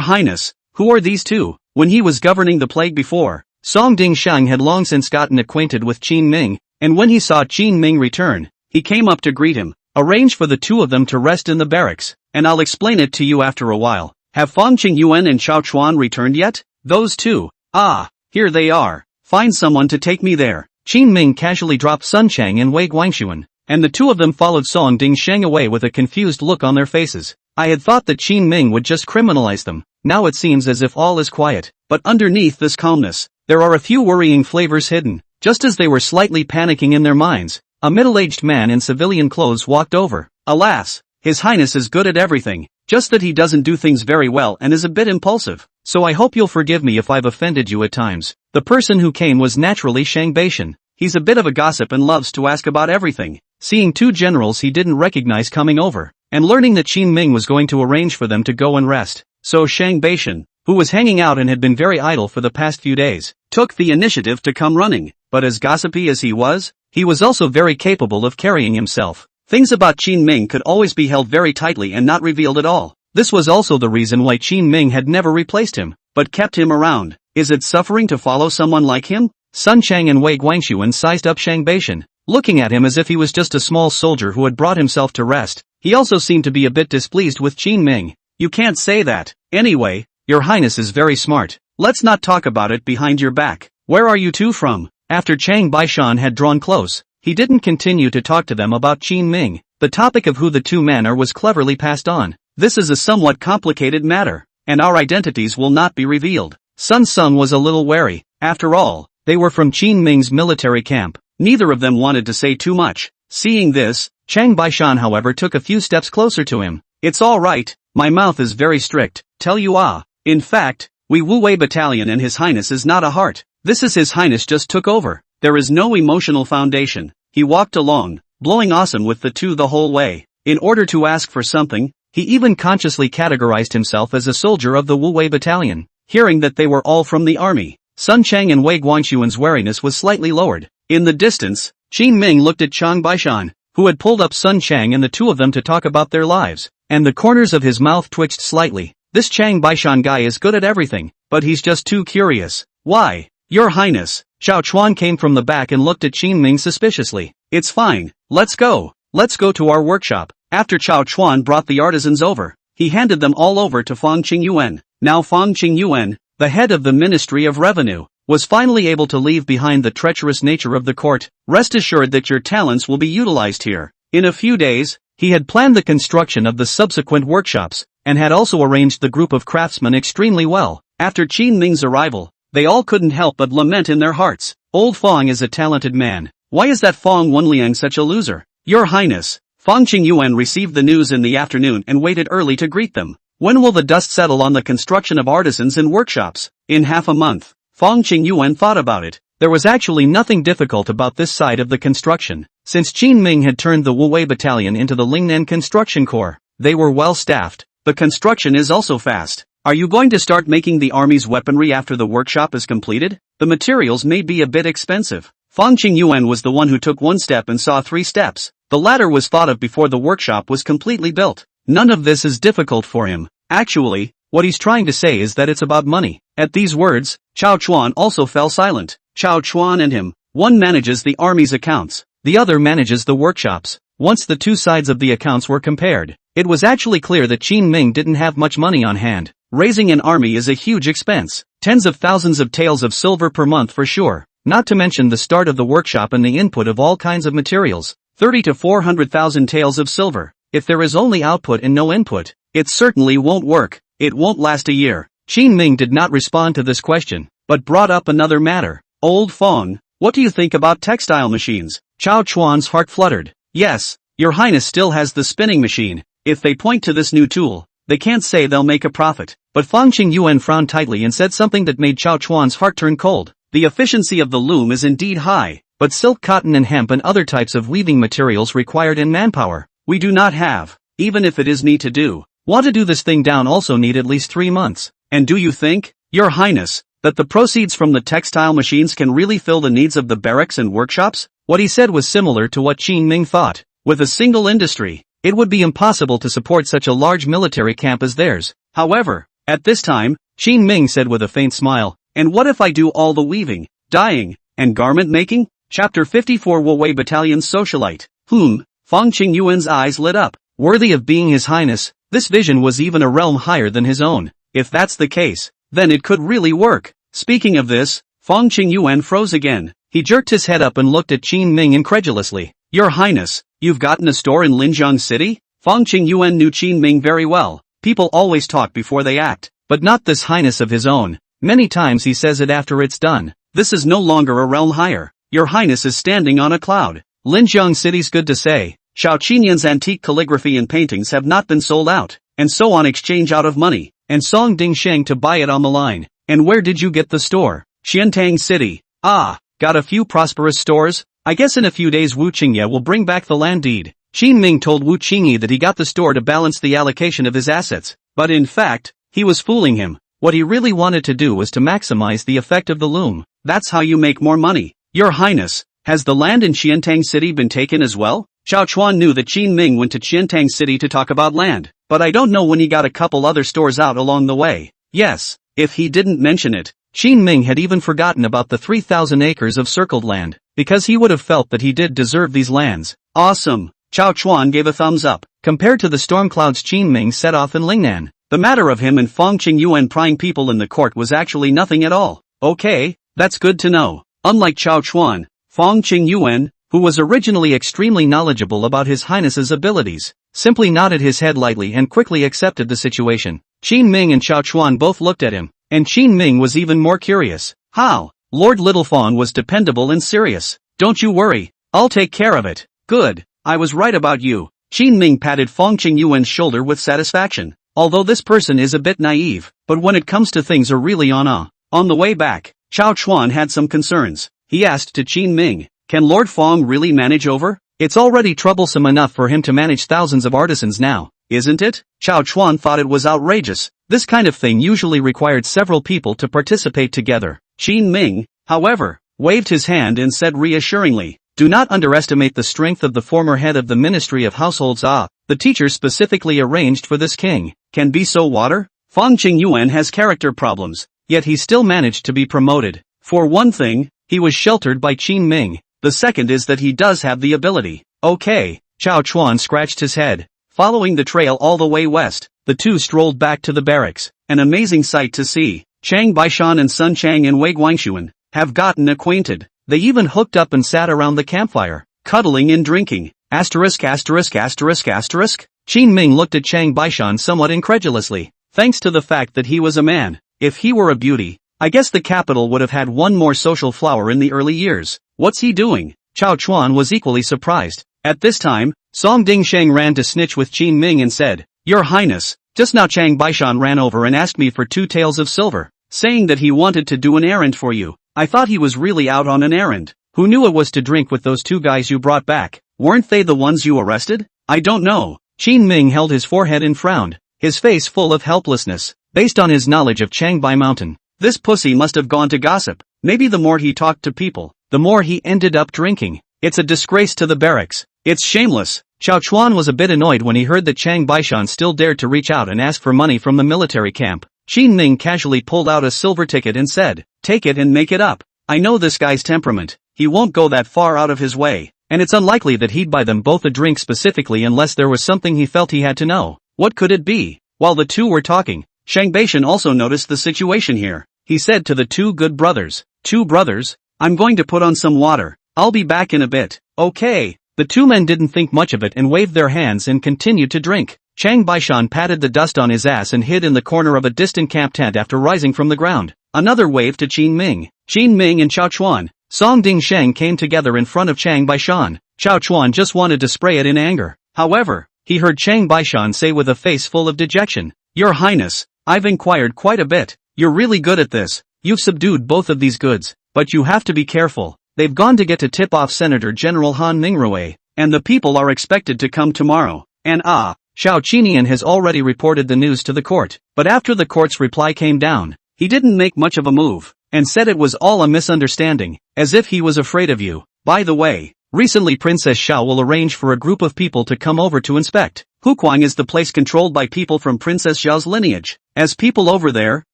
Highness, who are these two? When he was governing the plague before, Song Dingshang had long since gotten acquainted with Qin Ming, and when he saw Qin Ming return, he came up to greet him. Arrange for the 2 of them to rest in the barracks, and I'll explain it to you after a while. Have Fang Qingyuan and Chao Chuan returned yet? Those 2. Ah, here they are. Find someone to take me there. Qin Ming casually dropped Sun Chang and Wei Guangxuan, and the 2 of them followed Song Dingshang away with a confused look on their faces. I had thought that Qin Ming would just criminalize them. Now it seems as if all is quiet. But underneath this calmness, there are a few worrying flavors hidden. Just as they were slightly panicking in their minds, a middle-aged man in civilian clothes walked over. Alas, His Highness is good at everything, just that he doesn't do things very well and is a bit impulsive. So I hope you'll forgive me if I've offended you at times. The person who came was naturally Shang Beishan. He's a bit of a gossip and loves to ask about everything. Seeing 2 generals he didn't recognize coming over, and learning that Qin Ming was going to arrange for them to go and rest. So Shang Beishan, who was hanging out and had been very idle for the past few days, took the initiative to come running. But as gossipy as he was also very capable of carrying himself. Things about Qin Ming could always be held very tightly and not revealed at all. This was also the reason why Qin Ming had never replaced him, but kept him around. Is it suffering to follow someone like him? Sun Chang and Wei Guangxuan sized up Shang Beishan, looking at him as if he was just a small soldier who had brought himself to rest. He also seemed to be a bit displeased with Qin Ming. You can't say that. Anyway, Your Highness is very smart. Let's not talk about it behind your back. Where are you 2 from? After Chang Baishan had drawn close, he didn't continue to talk to them about Qin Ming. The topic of who the 2 men are was cleverly passed on. This is a somewhat complicated matter, and our identities will not be revealed. Sun Sung was a little wary. After all, they were from Qin Ming's military camp. Neither of them wanted to say too much. Seeing this, Chang Baishan however took a few steps closer to him. It's all right, my mouth is very strict, tell you ah. In fact, we Wu Wei Battalion and His Highness is not a heart. This is His Highness just took over. There is no emotional foundation. He walked along, blowing awesome with the 2 the whole way. In order to ask for something, he even consciously categorized himself as a soldier of the Wu Wei Battalion. Hearing that they were all from the army, Sun Chang and Wei Guangxuan's wariness was slightly lowered. In the distance, Qin Ming looked at Chang Baishan, who had pulled up Sun Chang and the 2 of them to talk about their lives, and the corners of his mouth twitched slightly. This Chang Baishan guy is good at everything, but he's just too curious. Why? Your Highness. Chao Chuan came from the back and looked at Qin Ming suspiciously. It's fine, let's go. Let's go to our workshop. After Chao Chuan brought the artisans over, he handed them all over to Fang Qingyuan. Now Fang Qingyuan, the head of the Ministry of Revenue, was finally able to leave behind the treacherous nature of the court. Rest assured that your talents will be utilized here. In a few days, he had planned the construction of the subsequent workshops, and had also arranged the group of craftsmen extremely well. After Qin Ming's arrival, they all couldn't help but lament in their hearts. Old Fang is a talented man. Why is that Fang Wenliang such a loser? Your Highness, Fang Qingyuan received the news in the afternoon and waited early to greet them. When will the dust settle on the construction of artisans and workshops? In half a month. Fang Qingyuan thought about it. There was actually nothing difficult about this side of the construction. Since Qin Ming had turned the Wu Wei Battalion into the Lingnan Construction Corps, they were well staffed. The construction is also fast. Are you going to start making the army's weaponry after the workshop is completed? The materials may be a bit expensive. Fang Qingyuan was the one who took 1 step and saw 3 steps. The latter was thought of before the workshop was completely built. None of this is difficult for him. Actually, what he's trying to say is that it's about money. At these words, Chao Chuan also fell silent. Chao Chuan and him, one manages the army's accounts, the other manages the workshops. Once the 2 sides of the accounts were compared, It was actually clear that Qin Ming didn't have much money on hand. Raising an army is a huge expense. Tens of thousands of taels of silver per month for sure. Not to mention the start of the workshop and the input of all kinds of materials. 30 to 400,000 taels of silver. If there is only output and no input, it certainly won't work. It won't last a year. Qin Ming did not respond to this question, but brought up another matter. Old Fong, what do you think about textile machines? Chao Chuan's heart fluttered. Yes, Your Highness still has the spinning machine. If they point to this new tool, they can't say they'll make a profit. But Fang Qingyuan frowned tightly and said something that made Chao Chuan's heart turn cold. The efficiency of the loom is indeed high, but silk, cotton and hemp and other types of weaving materials required in manpower, we do not have. Even if it is need to do, want to do this thing down also need at least 3 months. And do you think, Your Highness, that the proceeds from the textile machines can really fill the needs of the barracks and workshops? What he said was similar to what Qin Ming thought. With a single industry, it would be impossible to support such a large military camp as theirs. However, at this time, Qin Ming said with a faint smile, and what if I do all the weaving, dyeing, and garment making? Chapter 54 Wei Battalion's Socialite. Fang Qingyuan's eyes lit up. Worthy of being His Highness, this vision was even a realm higher than his own. If that's the case, then it could really work. Speaking of this, Fang Qingyuan froze again. He jerked his head up and looked at Qin Ming incredulously. Your Highness, you've gotten a store in Linjiang City? Fang Qingyuan knew Qin Ming very well. People always talk before they act, but not this highness of his own. Many times he says it after it's done. This is no longer a realm higher. Your Highness is standing on a cloud. Linjiang City's good to say. Xiao Qinyan's antique calligraphy and paintings have not been sold out, and so on exchange out of money, and Song Ding Sheng to buy it on the line. And where did you get the store? Xiantang City. Ah, got a few prosperous stores? I guess in a few days Wu Qingye will bring back the land deed. Qin Ming told Wu Qingye that he got the store to balance the allocation of his assets, but in fact, he was fooling him. What he really wanted to do was to maximize the effect of the loom. That's how you make more money. Your Highness, has the land in Xiantang City been taken as well? Xiao Chuan knew that Qin Ming went to Xiantang City to talk about land, but I don't know when he got a couple other stores out along the way. Yes, if he didn't mention it, Qin Ming had even forgotten about the 3,000 acres of circled land, because he would have felt that he did deserve these lands. Awesome! Chao Chuan gave a thumbs up. Compared to the storm clouds Qin Ming set off in Lingnan, the matter of him and Fang Qingyuan prying people in the court was actually nothing at all. Okay, that's good to know. Unlike Chao Chuan, Fang Qingyuan, who was originally extremely knowledgeable about His Highness's abilities, simply nodded his head lightly and quickly accepted the situation. Qin Ming and Chao Chuan both looked at him, and Qin Ming was even more curious. How? Lord Little Fawn was dependable and serious. Don't you worry, I'll take care of it. Good, I was right about you. Qin Ming patted Fang Qingyuan's shoulder with satisfaction. Although this person is a bit naive, but when it comes to things are really on the way back, Chao Chuan had some concerns. He asked to Qin Ming, can Lord Fong really manage over? It's already troublesome enough for him to manage thousands of artisans now, isn't it? Chao Chuan thought it was outrageous. This kind of thing usually required several people to participate together. Qin Ming, however, waved his hand and said reassuringly, do not underestimate the strength of the former head of the Ministry of Households. The teacher specifically arranged for this king. Can be so water? Fang Qingyuan has character problems, yet he still managed to be promoted. For one thing, he was sheltered by Qin Ming. The second is that he does have the ability. Okay, Chao Chuan scratched his head. Following the trail all the way west, the two strolled back to the barracks. An amazing sight to see. Chang Baishan and Sun Chang and Wei Guangshuan have gotten acquainted. They even hooked up and sat around the campfire, cuddling and drinking. Asterisk. Qin Ming looked at Chang Baishan somewhat incredulously. Thanks to the fact that he was a man. If he were a beauty, I guess the capital would have had one more social flower in the early years. What's he doing? Chao Chuan was equally surprised. At this time, Song Ding Sheng ran to snitch with Qin Ming and said, Your Highness, just now Chang Baishan ran over and asked me for 2 taels of silver, saying that he wanted to do an errand for you. I thought he was really out on an errand. Who knew it was to drink with those 2 guys you brought back? Weren't they the ones you arrested? I don't know. Qin Ming held his forehead and frowned, his face full of helplessness. Based on his knowledge of Changbai Mountain, this pussy must have gone to gossip. Maybe the more he talked to people, the more he ended up drinking. It's a disgrace to the barracks. It's shameless. Chao Chuan was a bit annoyed when he heard that Chang Baishan still dared to reach out and ask for money from the military camp. Qin Ming casually pulled out a silver ticket and said, take it and make it up. I know this guy's temperament. He won't go that far out of his way. and it's unlikely that he'd buy them both a drink specifically unless there was something he felt he had to know. What could it be? While the two were talking, Shang Beishan also noticed the situation here. He said to the two good brothers, "Two brothers, I'm going to put on some water. I'll be back in a bit." "Okay." The two men didn't think much of it and waved their hands and continued to drink. Shang Beishan patted the dust on his ass and hid in the corner of a distant camp tent after rising from the ground. Another wave to Qin Ming. Qin Ming and Chao Chuan, Song Ding Sheng came together in front of Chang Baishan. Chao Chuan just wanted to spray it in anger. However, he heard Chang Baishan say with a face full of dejection, "Your Highness, I've inquired quite a bit. You're really good at this. You've subdued both of these goods, but you have to be careful. They've gone to get to tip off Senator General Han Mingrui, and the people are expected to come tomorrow. And Xiao Qinian has already reported the news to the court, but after the court's reply came down, he didn't make much of a move, and said it was all a misunderstanding, as if he was afraid of you. By the way, recently Princess Xiao will arrange for a group of people to come over to inspect. Hukuang is the place controlled by people from Princess Xiao's lineage. As people over there,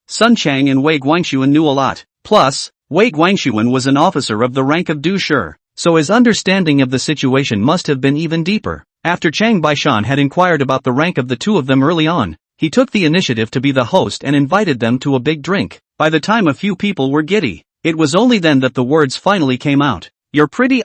Sun Chang and Wei Guangshuan knew a lot. Plus, Wei Guangshuan was an officer of the rank of Du Shi, so his understanding of the situation must have been even deeper. After Chang Baishan had inquired about the rank of the two of them early on, he took the initiative to be the host and invited them to a big drink. By the time a few people were giddy, it was only then that the words finally came out. "You're pretty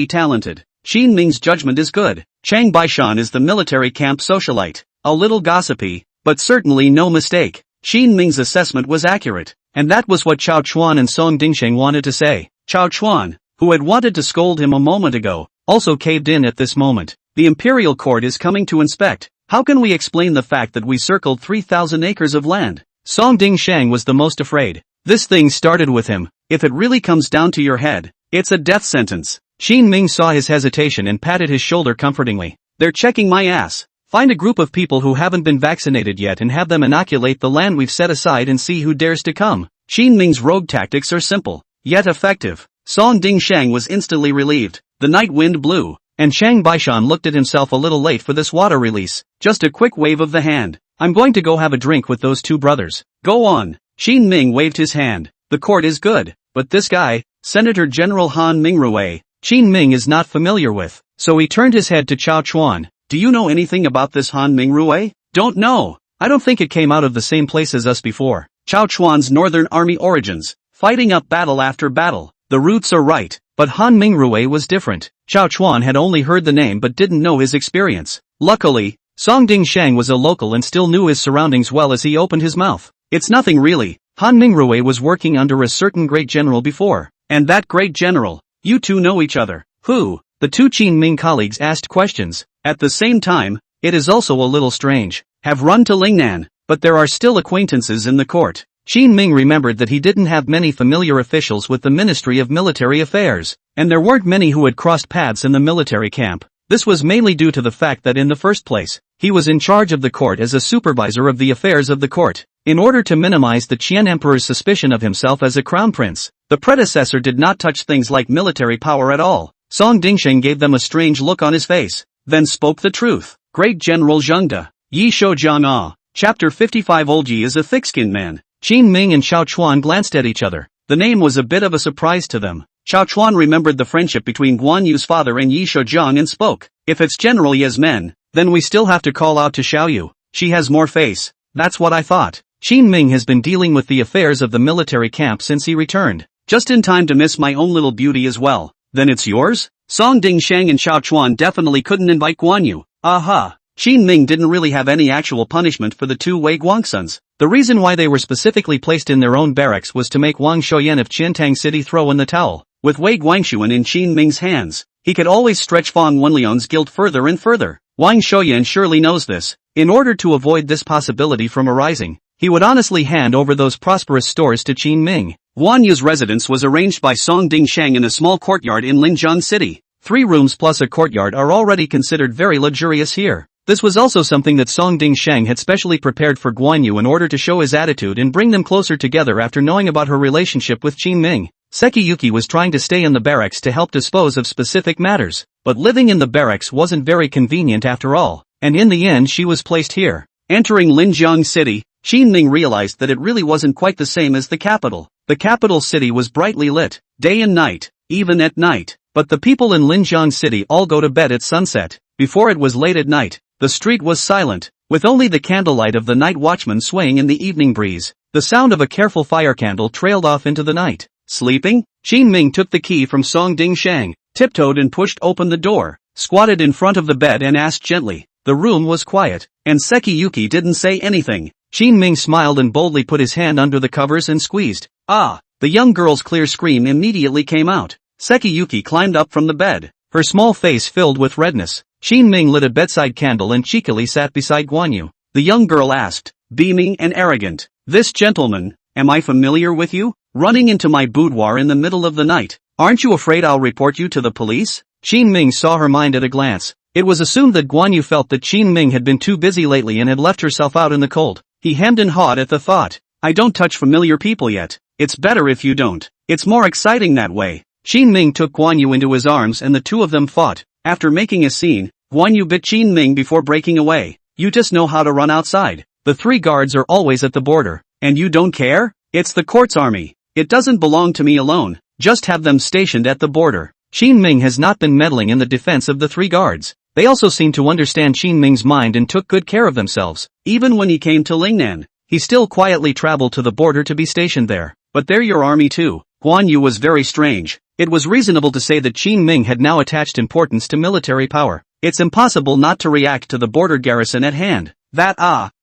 talented. Qin Ming's judgment is good. Chang Baishan is the military camp socialite. A little gossipy, but certainly no mistake. Qin Ming's assessment was accurate." And that was what Chao Chuan and Song Dingsheng wanted to say. Chao Chuan, who had wanted to scold him a moment ago, also caved in at this moment. "The Imperial Court is coming to inspect. How can we explain the fact that we circled 3,000 acres of land?" Song Dingsheng was the most afraid. This thing started with him. If it really comes down to your head, it's a death sentence. Qin Ming saw his hesitation and patted his shoulder comfortingly. "They're checking my ass. Find a group of people who haven't been vaccinated yet and have them inoculate the land we've set aside and see who dares to come." Qin Ming's rogue tactics are simple, yet effective. Song Dingsheng was instantly relieved. The night wind blew, and Chang Baishan looked at himself a little late for this water release. Just a quick wave of the hand. "I'm going to go have a drink with those two brothers." "Go on." Qin Ming waved his hand. "The court is good, but this guy, Senator General Han Mingrui, Qin Ming is not familiar with." So he turned his head to Chao Chuan. "Do you know anything about this Han Mingrui?" "Don't know. I don't think it came out of the same place as us before." Chao Chuan's Northern Army origins, fighting up battle after battle. The roots are right, but Han Mingrui was different. Chao Chuan had only heard the name but didn't know his experience. Luckily, Song Dingsheng was a local and still knew his surroundings well as he opened his mouth. "It's nothing really. Han Mingrui was working under a certain great general before. And that great general, you two know each other." "Who?" The two Qin Ming colleagues asked questions. At the same time, it is also a little strange. "Have run to Lingnan, but there are still acquaintances in the court." Qin Ming remembered that he didn't have many familiar officials with the Ministry of Military Affairs, and there weren't many who had crossed paths in the military camp. This was mainly due to the fact that in the first place, he was in charge of the court as a supervisor of the affairs of the court. In order to minimize the Qian Emperor's suspicion of himself as a crown prince, the predecessor did not touch things like military power at all. Song Dingsheng gave them a strange look on his face, then spoke the truth. "Great General Zhengde, Yi Shoujiang Ah." Chapter 55. Old Yi is a thick-skinned man. Qin Ming and Chao Chuan glanced at each other. The name was a bit of a surprise to them. Chao Chuan remembered the friendship between Guan Yu's father and Yi Shoujiang and spoke. "If it's General Yi's men, then we still have to call out to Xiao Yu. She has more face." "That's what I thought." Qin Ming has been dealing with the affairs of the military camp since he returned. "Just in time to miss my own little beauty as well." "Then it's yours?" Song Dingsheng and Chao Chuan definitely couldn't invite Guan Yu. Aha! Qin Ming didn't really have any actual punishment for the two Wei Guangsons. The reason why they were specifically placed in their own barracks was to make Wang Shoyan of Qiantang City throw in the towel. With Wei Guangshuan in Qin Ming's hands, he could always stretch Fang Wenliang's guilt further and further. Wang Shoyan surely knows this. In order to avoid this possibility from arising, he would honestly hand over those prosperous stores to Qin Ming. Guan Yu's residence was arranged by Song Dingsheng in a small courtyard in Linjiang City. 3 rooms plus a courtyard are already considered very luxurious here. This was also something that Song Dingsheng had specially prepared for Guan Yu in order to show his attitude and bring them closer together after knowing about her relationship with Qin Ming. Sekiyuki was trying to stay in the barracks to help dispose of specific matters, but living in the barracks wasn't very convenient after all, and in the end she was placed here. Entering Linjiang City, Qin Ming realized that it really wasn't quite the same as the capital. The capital city was brightly lit, day and night. Even at night, But the people in Linjiang City all go to bed at sunset. Before it was late at night, the street was silent, with only the candlelight of the night watchman swaying in the evening breeze. The sound of a careful fire candle trailed off into the night. Sleeping? Qin Ming took the key from Song Ding Shang, tiptoed and pushed open the door, squatted in front of the bed and asked gently. The room was quiet, and Seki Yuki didn't say anything. Qin Ming smiled and boldly put his hand under the covers and squeezed. Ah! The young girl's clear scream immediately came out. Seki Yuki climbed up from the bed, her small face filled with redness. Qin Ming lit a bedside candle and cheekily sat beside Guan Yu. The young girl asked, beaming and arrogant, "This gentleman, am I familiar with you? Running into my boudoir in the middle of the night. Aren't you afraid I'll report you to the police?" Qin Ming saw her mind at a glance. It was assumed that Guan Yu felt that Qin Ming had been too busy lately and had left herself out in the cold. He hemmed and hawed at the thought. "I don't touch familiar people yet. It's better if you don't. It's more exciting that way." Qin Ming took Guan Yu into his arms and the two of them fought. After making a scene, Guan Yu bit Qin Ming before breaking away. "You just know how to run outside. The 3 guards are always at the border. And you don't care? It's the court's army. It doesn't belong to me alone. Just have them stationed at the border." Qin Ming has not been meddling in the defense of the 3 guards. They also seemed to understand Qin Ming's mind and took good care of themselves. Even when he came to Lingnan, he still quietly traveled to the border to be stationed there. "But they're your army too." Guan Yu was very strange. It was reasonable to say that Qin Ming had now attached importance to military power. It's impossible not to react to the border garrison at hand.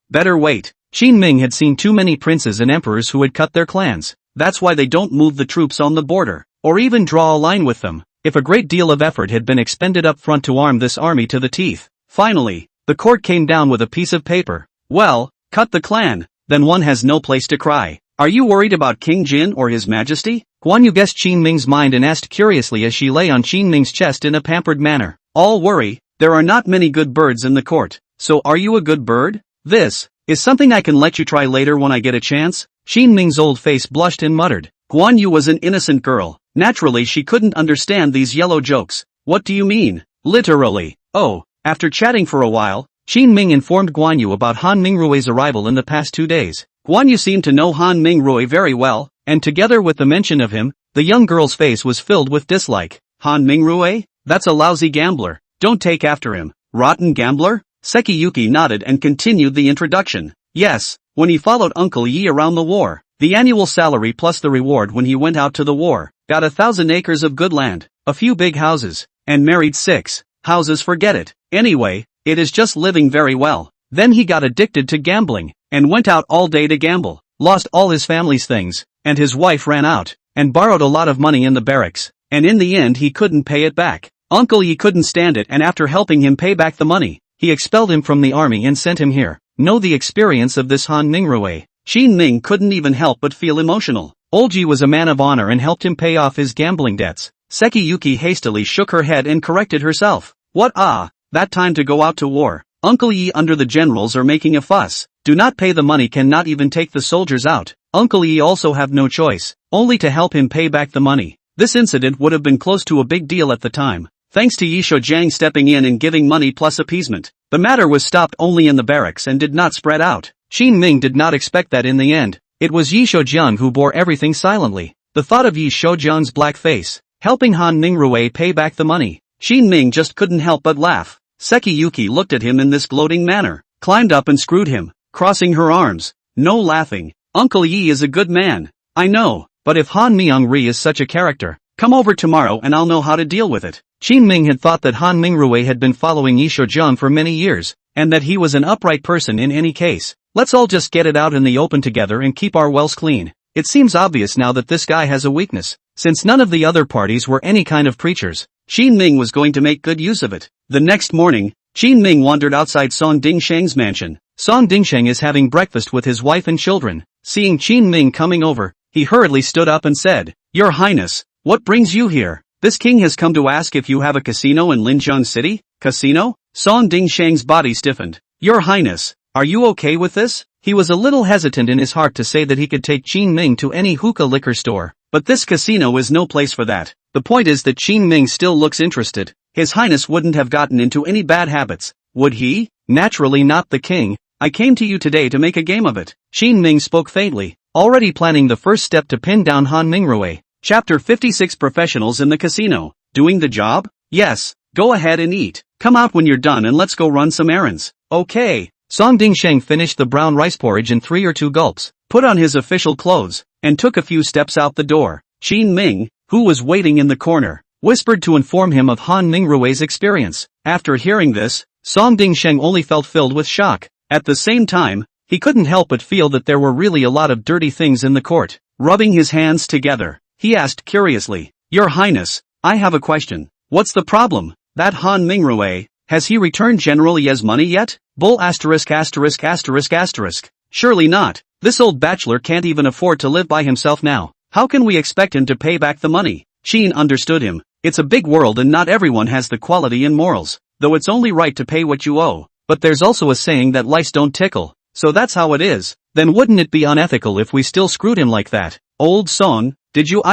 Better wait. Qin Ming had seen too many princes and emperors who had cut their clans. That's why they don't move the troops on the border, or even draw a line with them. If a great deal of effort had been expended up front to arm this army to the teeth. Finally, the court came down with a piece of paper. "Well, cut the clan, then one has no place to cry. Are you worried about King Jin or His Majesty?" Guan Yu guessed Qin Ming's mind and asked curiously as she lay on Qin Ming's chest in a pampered manner. "All worry, there are not many good birds in the court. So are you a good bird? This is something I can let you try later when I get a chance." Qin Ming's old face blushed and muttered. Guan Yu was an innocent girl. Naturally she couldn't understand these yellow jokes. "What do you mean? Literally?" "Oh." After chatting for a while, Qin Ming informed Guan Yu about Han Mingrui's arrival in the past 2 days. Guan Yu seemed to know Han Mingrui very well, and together with the mention of him, the young girl's face was filled with dislike. "Han Mingrui? That's a lousy gambler. Don't take after him." "Rotten gambler?" Seki Yuki nodded and continued the introduction. "Yes, when he followed Uncle Yi around the war. The annual salary plus the reward when he went out to the war. Got 1,000 acres of good land, a few big houses, and married 6 houses. Forget it. Anyway, it is just living very well. Then he got addicted to gambling, and went out all day to gamble, lost all his family's things, and his wife ran out, and borrowed a lot of money in the barracks, and in the end he couldn't pay it back. Uncle Yi couldn't stand it and after helping him pay back the money, he expelled him from the army and sent him here. Know the experience of this Han Mingrui." Qin Ming couldn't even help but feel emotional. Old Yi was a man of honor and helped him pay off his gambling debts. Seki Yuki hastily shook her head and corrected herself. "What that time to go out to war. Uncle Yi under the generals are making a fuss. Do not pay the money, cannot even take the soldiers out. Uncle Yi also have no choice, only to help him pay back the money." This incident would have been close to a big deal at the time. Thanks to Yi Shoujiang stepping in and giving money plus appeasement, the matter was stopped only in the barracks and did not spread out. Qin Ming did not expect that in the end. It was Yi Shoujiang who bore everything silently. The thought of Yi Shoujiang's black face, helping Han Mingrui pay back the money, Qin Ming just couldn't help but laugh. Seki Yuki looked at him in this gloating manner, climbed up and screwed him, crossing her arms. "No laughing. Uncle Yi is a good man. I know, but if Han Myung-ri is such a character, come over tomorrow and I'll know how to deal with it." Qin Ming had thought that Han Mingrui had been following Yi Shoujiang for many years, and that he was an upright person in any case. "Let's all just get it out in the open together and keep our wells clean. It seems obvious now that this guy has a weakness. Since none of the other parties were any kind of preachers, Qin Ming was going to make good use of it." The next morning, Qin Ming wandered outside Song Dingsheng's mansion. Song Dingsheng is having breakfast with his wife and children. Seeing Qin Ming coming over, he hurriedly stood up and said, "Your Highness, what brings you here? This king has come to ask if you have a casino in Linjiang City." "Casino?" Song Dingsheng's body stiffened. "Your Highness, are you okay with this?" He was a little hesitant in his heart to say that he could take Qin Ming to any hookah liquor store, but this casino is no place for that. The point is that Qin Ming still looks interested. His Highness wouldn't have gotten into any bad habits, would he? "Naturally not, the king. I came to you today to make a game of it." Qin Ming spoke faintly, already planning the first step to pin down Han Mingrui. Chapter 56 Professionals in the Casino. Doing the job? Yes. Go ahead and eat. Come out when you're done and let's go run some errands. Okay. Song Dingsheng finished the brown rice porridge in 3 or 2 gulps, put on his official clothes, and took a few steps out the door. Qin Ming, who was waiting in the corner, whispered to inform him of Han Ningrui's experience. After hearing this, Song Dingsheng only felt filled with shock. At the same time, he couldn't help but feel that there were really a lot of dirty things in the court. Rubbing his hands together, he asked curiously, Your Highness, I have a question. What's the problem? That Han Mingrui, has he returned General Ye's money yet? Bull asterisk asterisk asterisk asterisk. Surely not. This old bachelor can't even afford to live by himself now. How can we expect him to pay back the money? Qin understood him. It's a big world and not everyone has the quality and morals, though it's only right to pay what you owe. But there's also a saying that lice don't tickle, so that's how it is. Then wouldn't it be unethical if we still screwed him like that? Old Song, did you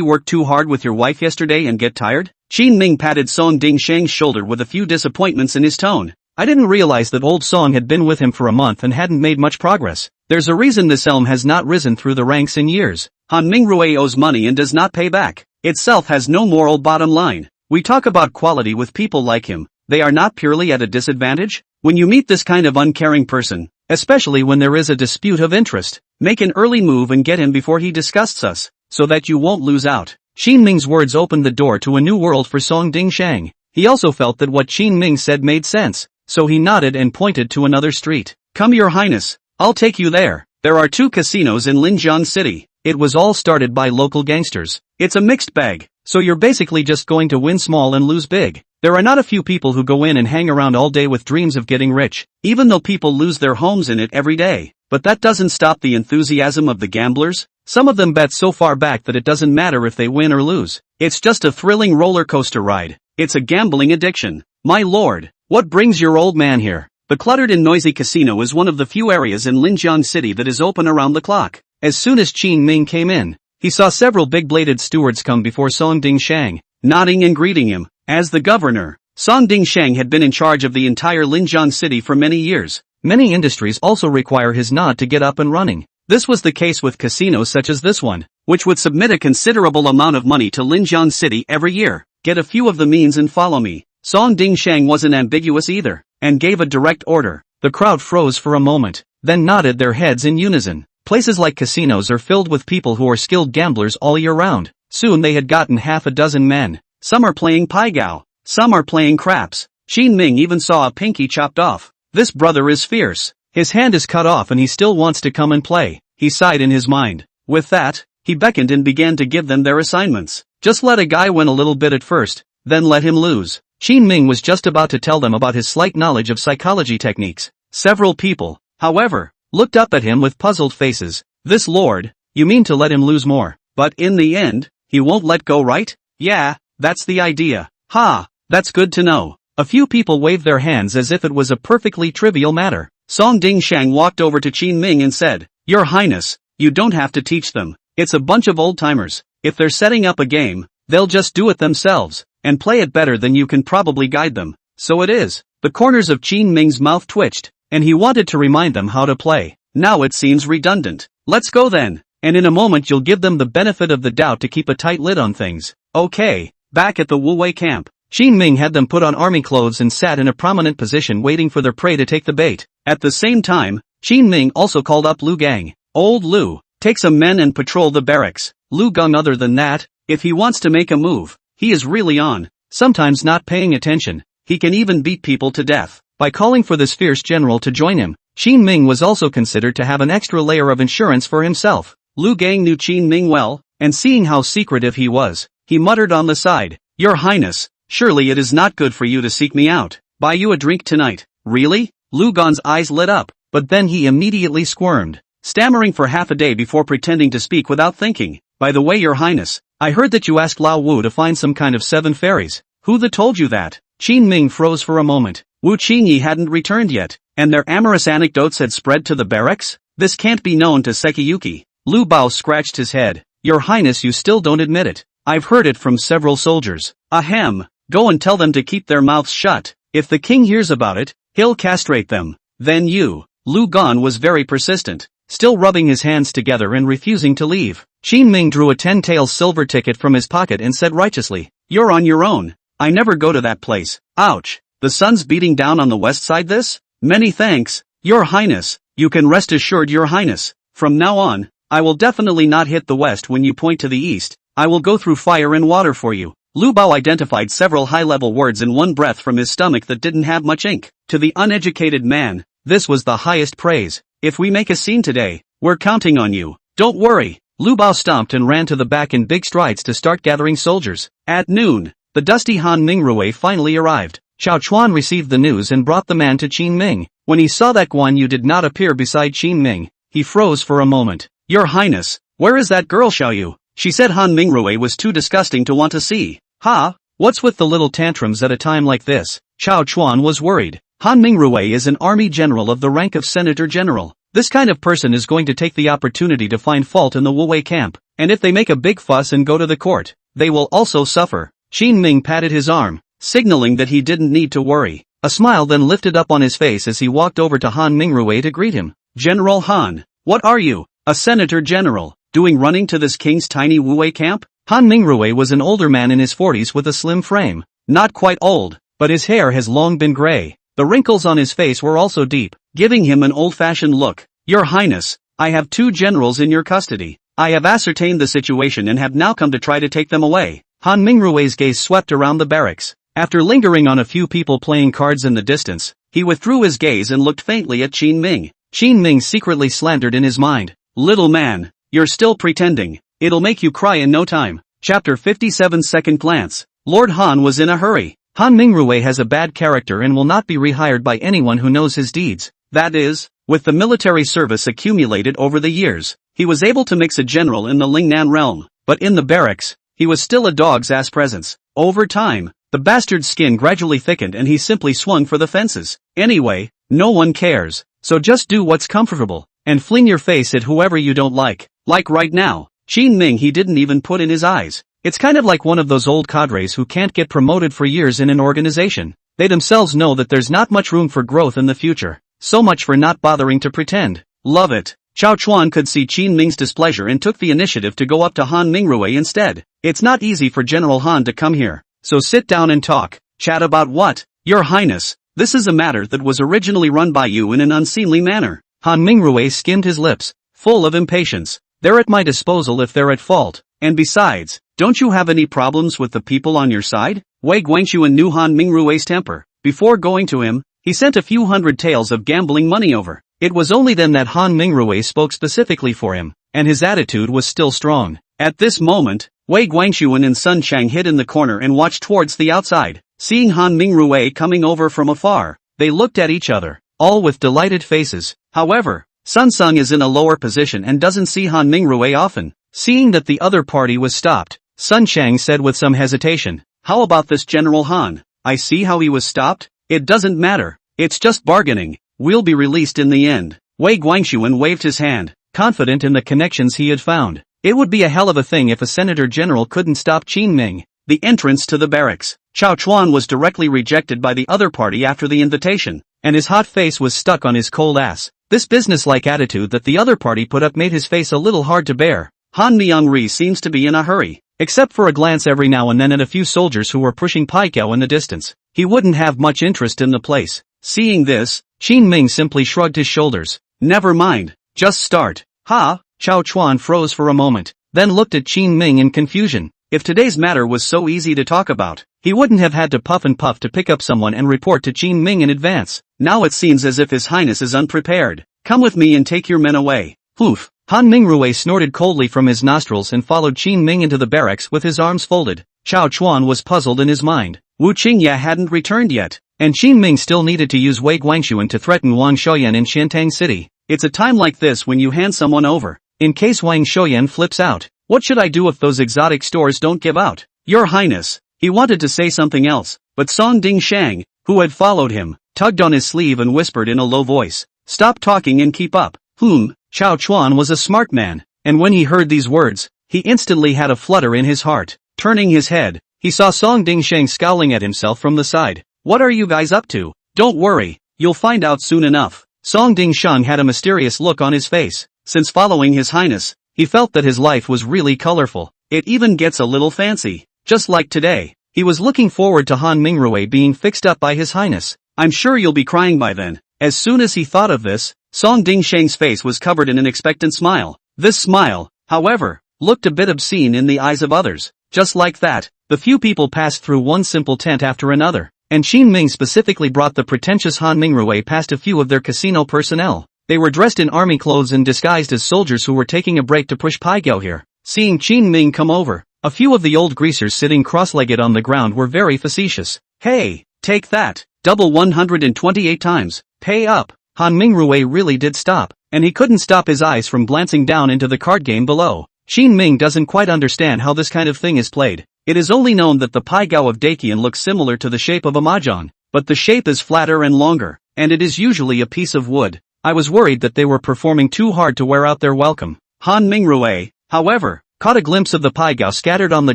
work too hard with your wife yesterday and get tired? Qin Ming patted Song Dingsheng's shoulder with a few disappointments in his tone. I didn't realize that Old Song had been with him for a month and hadn't made much progress. There's a reason this elm has not risen through the ranks in years. Han Mingrui owes money and does not pay back. Itself has no moral bottom line. We talk about quality with people like him. They are not purely at a disadvantage? When you meet this kind of uncaring person, especially when there is a dispute of interest, make an early move and get him before he disgusts us, so that you won't lose out. Qin Ming's words opened the door to a new world for Song Dingsheng. He also felt that what Qin Ming said made sense, so he nodded and pointed to another street. Come, Your Highness, I'll take you there. There are 2 casinos in Linjiang City. It was all started by local gangsters. It's a mixed bag, so you're basically just going to win small and lose big. There are not a few people who go in and hang around all day with dreams of getting rich, even though people lose their homes in it every day. But that doesn't stop the enthusiasm of the gamblers. Some of them bet so far back that it doesn't matter if they win or lose. It's just a thrilling roller coaster ride. It's a gambling addiction. My lord, what brings your old man here? The cluttered and noisy casino is one of the few areas in Linjiang City that is open around the clock. As soon as Qin Ming came in, he saw several big-bladed stewards come before Song Dingsheng, nodding and greeting him. As the governor, Song Dingsheng had been in charge of the entire Linjiang City for many years. Many industries also require his nod to get up and running. This was the case with casinos such as this one, which would submit a considerable amount of money to Linjiang City every year. Get a few of the means and follow me. Song Dingsheng wasn't ambiguous either, and gave a direct order. The crowd froze for a moment, then nodded their heads in unison. Places like casinos are filled with people who are skilled gamblers all year round. Soon they had gotten half a dozen men. Some are playing pai gao, some are playing craps. Qin Ming even saw a pinky chopped off. This brother is fierce. His hand is cut off and he still wants to come and play. He sighed in his mind. With that, he beckoned and began to give them their assignments. Just let a guy win a little bit at first, then let him lose. Qin Ming was just about to tell them about his slight knowledge of psychology techniques. Several people, however, looked up at him with puzzled faces. This lord, you mean to let him lose more? But in the end, he won't let go, right? Yeah, that's the idea. Ha, that's good to know. A few people waved their hands as if it was a perfectly trivial matter. Song Dingsheng walked over to Qin Ming and said, Your Highness, you don't have to teach them. It's a bunch of old-timers. If they're setting up a game, they'll just do it themselves, and play it better than you can probably guide them. So it is. The corners of Qin Ming's mouth twitched, and he wanted to remind them how to play. Now it seems redundant. Let's go then, and in a moment you'll give them the benefit of the doubt to keep a tight lid on things. Okay. Back at the Wuwei camp, Qin Ming had them put on army clothes and sat in a prominent position waiting for their prey to take the bait. At the same time, Qin Ming also called up Lu Gang. Old Lu, take some men and patrol the barracks. Lu Gang, other than that, if he wants to make a move, he is really on. Sometimes not paying attention, he can even beat people to death. By calling for this fierce general to join him, Qin Ming was also considered to have an extra layer of insurance for himself. Lu Gang knew Qin Ming well, and seeing how secretive he was, he muttered on the side, Your Highness, surely it is not good for you to seek me out. Buy you a drink tonight. Really? Lu Gan's eyes lit up, but then he immediately squirmed, stammering for half a day before pretending to speak without thinking. By the way, Your Highness, I heard that you asked Lao Wu to find some kind of 7 fairies. Who the told you that? Qin Ming froze for a moment. Wu Qingyi hadn't returned yet, and their amorous anecdotes had spread to the barracks? This can't be known to Sekiyuki. Lu Bao scratched his head. Your Highness, you still don't admit it. I've heard it from several soldiers. Ahem, go and tell them to keep their mouths shut. If the king hears about it, he'll castrate them. Then you. Lu Gan was very persistent, still rubbing his hands together and refusing to leave. Qin Ming drew a 10-tael silver ticket from his pocket and said righteously, You're on your own. I never go to that place. Ouch. The sun's beating down on the west side this? Many thanks, Your Highness. You can rest assured, Your Highness. From now on, I will definitely not hit the west when you point to the east. I will go through fire and water for you. Lu Bao identified several high-level words in one breath from his stomach that didn't have much ink. To the uneducated man, this was the highest praise. If we make a scene today, we're counting on you. Don't worry. Lu Bao stomped and ran to the back in big strides to start gathering soldiers. At noon, the dusty Han Mingrui finally arrived. Xiao Chuan received the news and brought the man to Qin Ming. When he saw that Guan Yu did not appear beside Qin Ming, he froze for a moment. Your Highness, where is that girl Xiao Yu? She said Han Mingrui was too disgusting to want to see. Ha? What's with the little tantrums at a time like this? Xiao Chuan was worried. Han Mingrui is an army general of the rank of Senator General. This kind of person is going to take the opportunity to find fault in the Wuwei camp, and if they make a big fuss and go to the court, they will also suffer. Qin Ming patted his arm, signaling that he didn't need to worry. A smile then lifted up on his face as he walked over to Han Mingrui to greet him. General Han, what are you? A Senator General, doing running to this king's tiny Wuwei camp? Han Mingrui was an older man in his 40s with a slim frame. Not quite old, but his hair has long been gray. The wrinkles on his face were also deep, giving him an old-fashioned look. Your Highness, I have 2 generals in your custody. I have ascertained the situation and have now come to try to take them away. Han Mingrui's gaze swept around the barracks. After lingering on a few people playing cards in the distance, he withdrew his gaze and looked faintly at Qin Ming. Qin Ming secretly slandered in his mind. Little man, you're still pretending. It'll make you cry in no time. Chapter 57. Second glance. Lord Han was in a hurry. Han Mingrui has a bad character and will not be rehired by anyone who knows his deeds. That is, with the military service accumulated over the years, he was able to mix a general in the Lingnan realm, but in the barracks, he was still a dog's ass presence. Over time, the bastard's skin gradually thickened and he simply swung for the fences. Anyway, no one cares, so just do what's comfortable, and fling your face at whoever you don't like. Like right now, Qin Ming he didn't even put in his eyes. It's kind of like one of those old cadres who can't get promoted for years in an organization. They themselves know that there's not much room for growth in the future. So much for not bothering to pretend. Love it. Xiao Chuan could see Qin Ming's displeasure and took the initiative to go up to Han Mingrui instead. It's not easy for General Han to come here, so sit down and talk. Chat about what? Your Highness, this is a matter that was originally run by you in an unseemly manner. Han Mingrui skimmed his lips, full of impatience. They're at my disposal if they're at fault, and besides, don't you have any problems with the people on your side? Wei Guangxuan knew Han Mingrui's temper. Before going to him, he sent a few hundred taels of gambling money over. It was only then that Han Mingrui spoke specifically for him, and his attitude was still strong. At this moment, Wei Guangxuan and Sun Chang hid in the corner and watched towards the outside. Seeing Han Mingrui coming over from afar, they looked at each other, all with delighted faces. However, Sun Sung is in a lower position and doesn't see Han Mingrui often. Seeing that the other party was stopped, Sun Chang said with some hesitation, how about this General Han? I see how he was stopped. It doesn't matter. It's just bargaining. We'll be released in the end. Wei Guangxuan waved his hand, confident in the connections he had found. It would be a hell of a thing if a Senator General couldn't stop Qin Ming. The entrance to the barracks. Xiao Chuan was directly rejected by the other party after the invitation, and his hot face was stuck on his cold ass. This businesslike attitude that the other party put up made his face a little hard to bear. Han Myung-ri seems to be in a hurry, except for a glance every now and then at a few soldiers who were pushing Paikiao in the distance. He wouldn't have much interest in the place. Seeing this, Qin Ming simply shrugged his shoulders. Never mind, just start. Ha! Xiao Chuan froze for a moment, then looked at Qin Ming in confusion. If today's matter was so easy to talk about, he wouldn't have had to puff and puff to pick up someone and report to Qin Ming in advance. Now it seems as if His Highness is unprepared. Come with me and take your men away. Poof! Han Mingrui snorted coldly from his nostrils and followed Qin Ming into the barracks with his arms folded. Xiao Chuan was puzzled in his mind. Wu Qingya hadn't returned yet, and Qin Ming still needed to use Wei Guangxuan to threaten Wang Shouyan in Xiantang City. It's a time like this when you hand someone over, in case Wang Shouyan flips out. What should I do if those exotic stores don't give out? Your Highness. He wanted to say something else, but Song Ding Shang, who had followed him, tugged on his sleeve and whispered in a low voice, stop talking and keep up. Xiao Chuan was a smart man, and when he heard these words, he instantly had a flutter in his heart. Turning his head, he saw Song Ding Shang scowling at himself from the side. What are you guys up to? Don't worry, you'll find out soon enough. Song Ding Shang had a mysterious look on his face. Since following His Highness, he felt that his life was really colorful. It even gets a little fancy. Just like today. He was looking forward to Han Mingrue being fixed up by His Highness. I'm sure you'll be crying by then. As soon as he thought of this, Song Dingsheng's face was covered in an expectant smile. This smile, however, looked a bit obscene in the eyes of others. Just like that, the few people passed through one simple tent after another, and Qin Ming specifically brought the pretentious Han Mingrue past a few of their casino personnel. They were dressed in army clothes and disguised as soldiers who were taking a break to push Paigao here. Seeing Qin Ming come over, a few of the old greasers sitting cross-legged on the ground were very facetious. Hey, take that, double 128 times, pay up. Han Mingrue really did stop, and he couldn't stop his eyes from glancing down into the card game below. Qin Ming doesn't quite understand how this kind of thing is played. It is only known that the Paigao of Dakian looks similar to the shape of a mahjong, but the shape is flatter and longer, and it is usually a piece of wood. I was worried that they were performing too hard to wear out their welcome. Han Mingrue, however, caught a glimpse of the Paigao scattered on the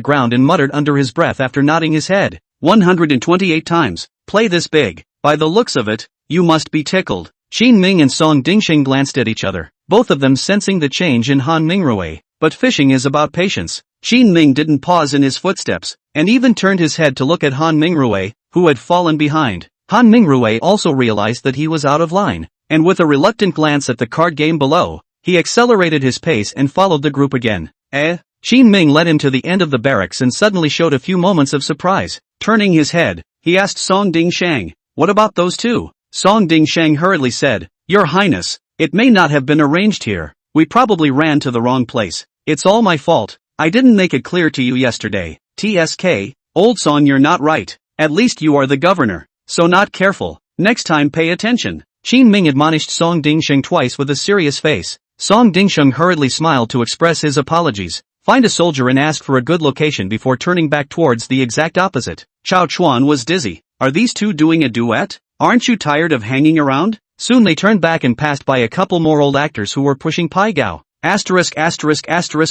ground and muttered under his breath after nodding his head. 128 times, play this big. By the looks of it, you must be tickled. Qin Ming and Song Dingsheng glanced at each other, both of them sensing the change in Han Mingrue. But fishing is about patience. Qin Ming didn't pause in his footsteps, and even turned his head to look at Han Mingrue, who had fallen behind. Han Mingrue also realized that he was out of line, and with a reluctant glance at the card game below, he accelerated his pace and followed the group again. Qin Ming led him to the end of the barracks and suddenly showed a few moments of surprise. Turning his head, he asked Song Dingsheng, "What about those two?" Song Dingsheng hurriedly said, "Your Highness, it may not have been arranged here. We probably ran to the wrong place. It's all my fault. I didn't make it clear to you yesterday." TSK, old Song, you're not right. At least you are the governor, so not careful. Next time pay attention. Qin Ming admonished Song Dingsheng twice with a serious face. Song Dingsheng hurriedly smiled to express his apologies. Find a soldier and ask for a good location before turning back towards the exact opposite. Chao Chuan was dizzy. Are these two doing a duet? Aren't you tired of hanging around? Soon they turned back and passed by a couple more old actors who were pushing Paigao. *******Q,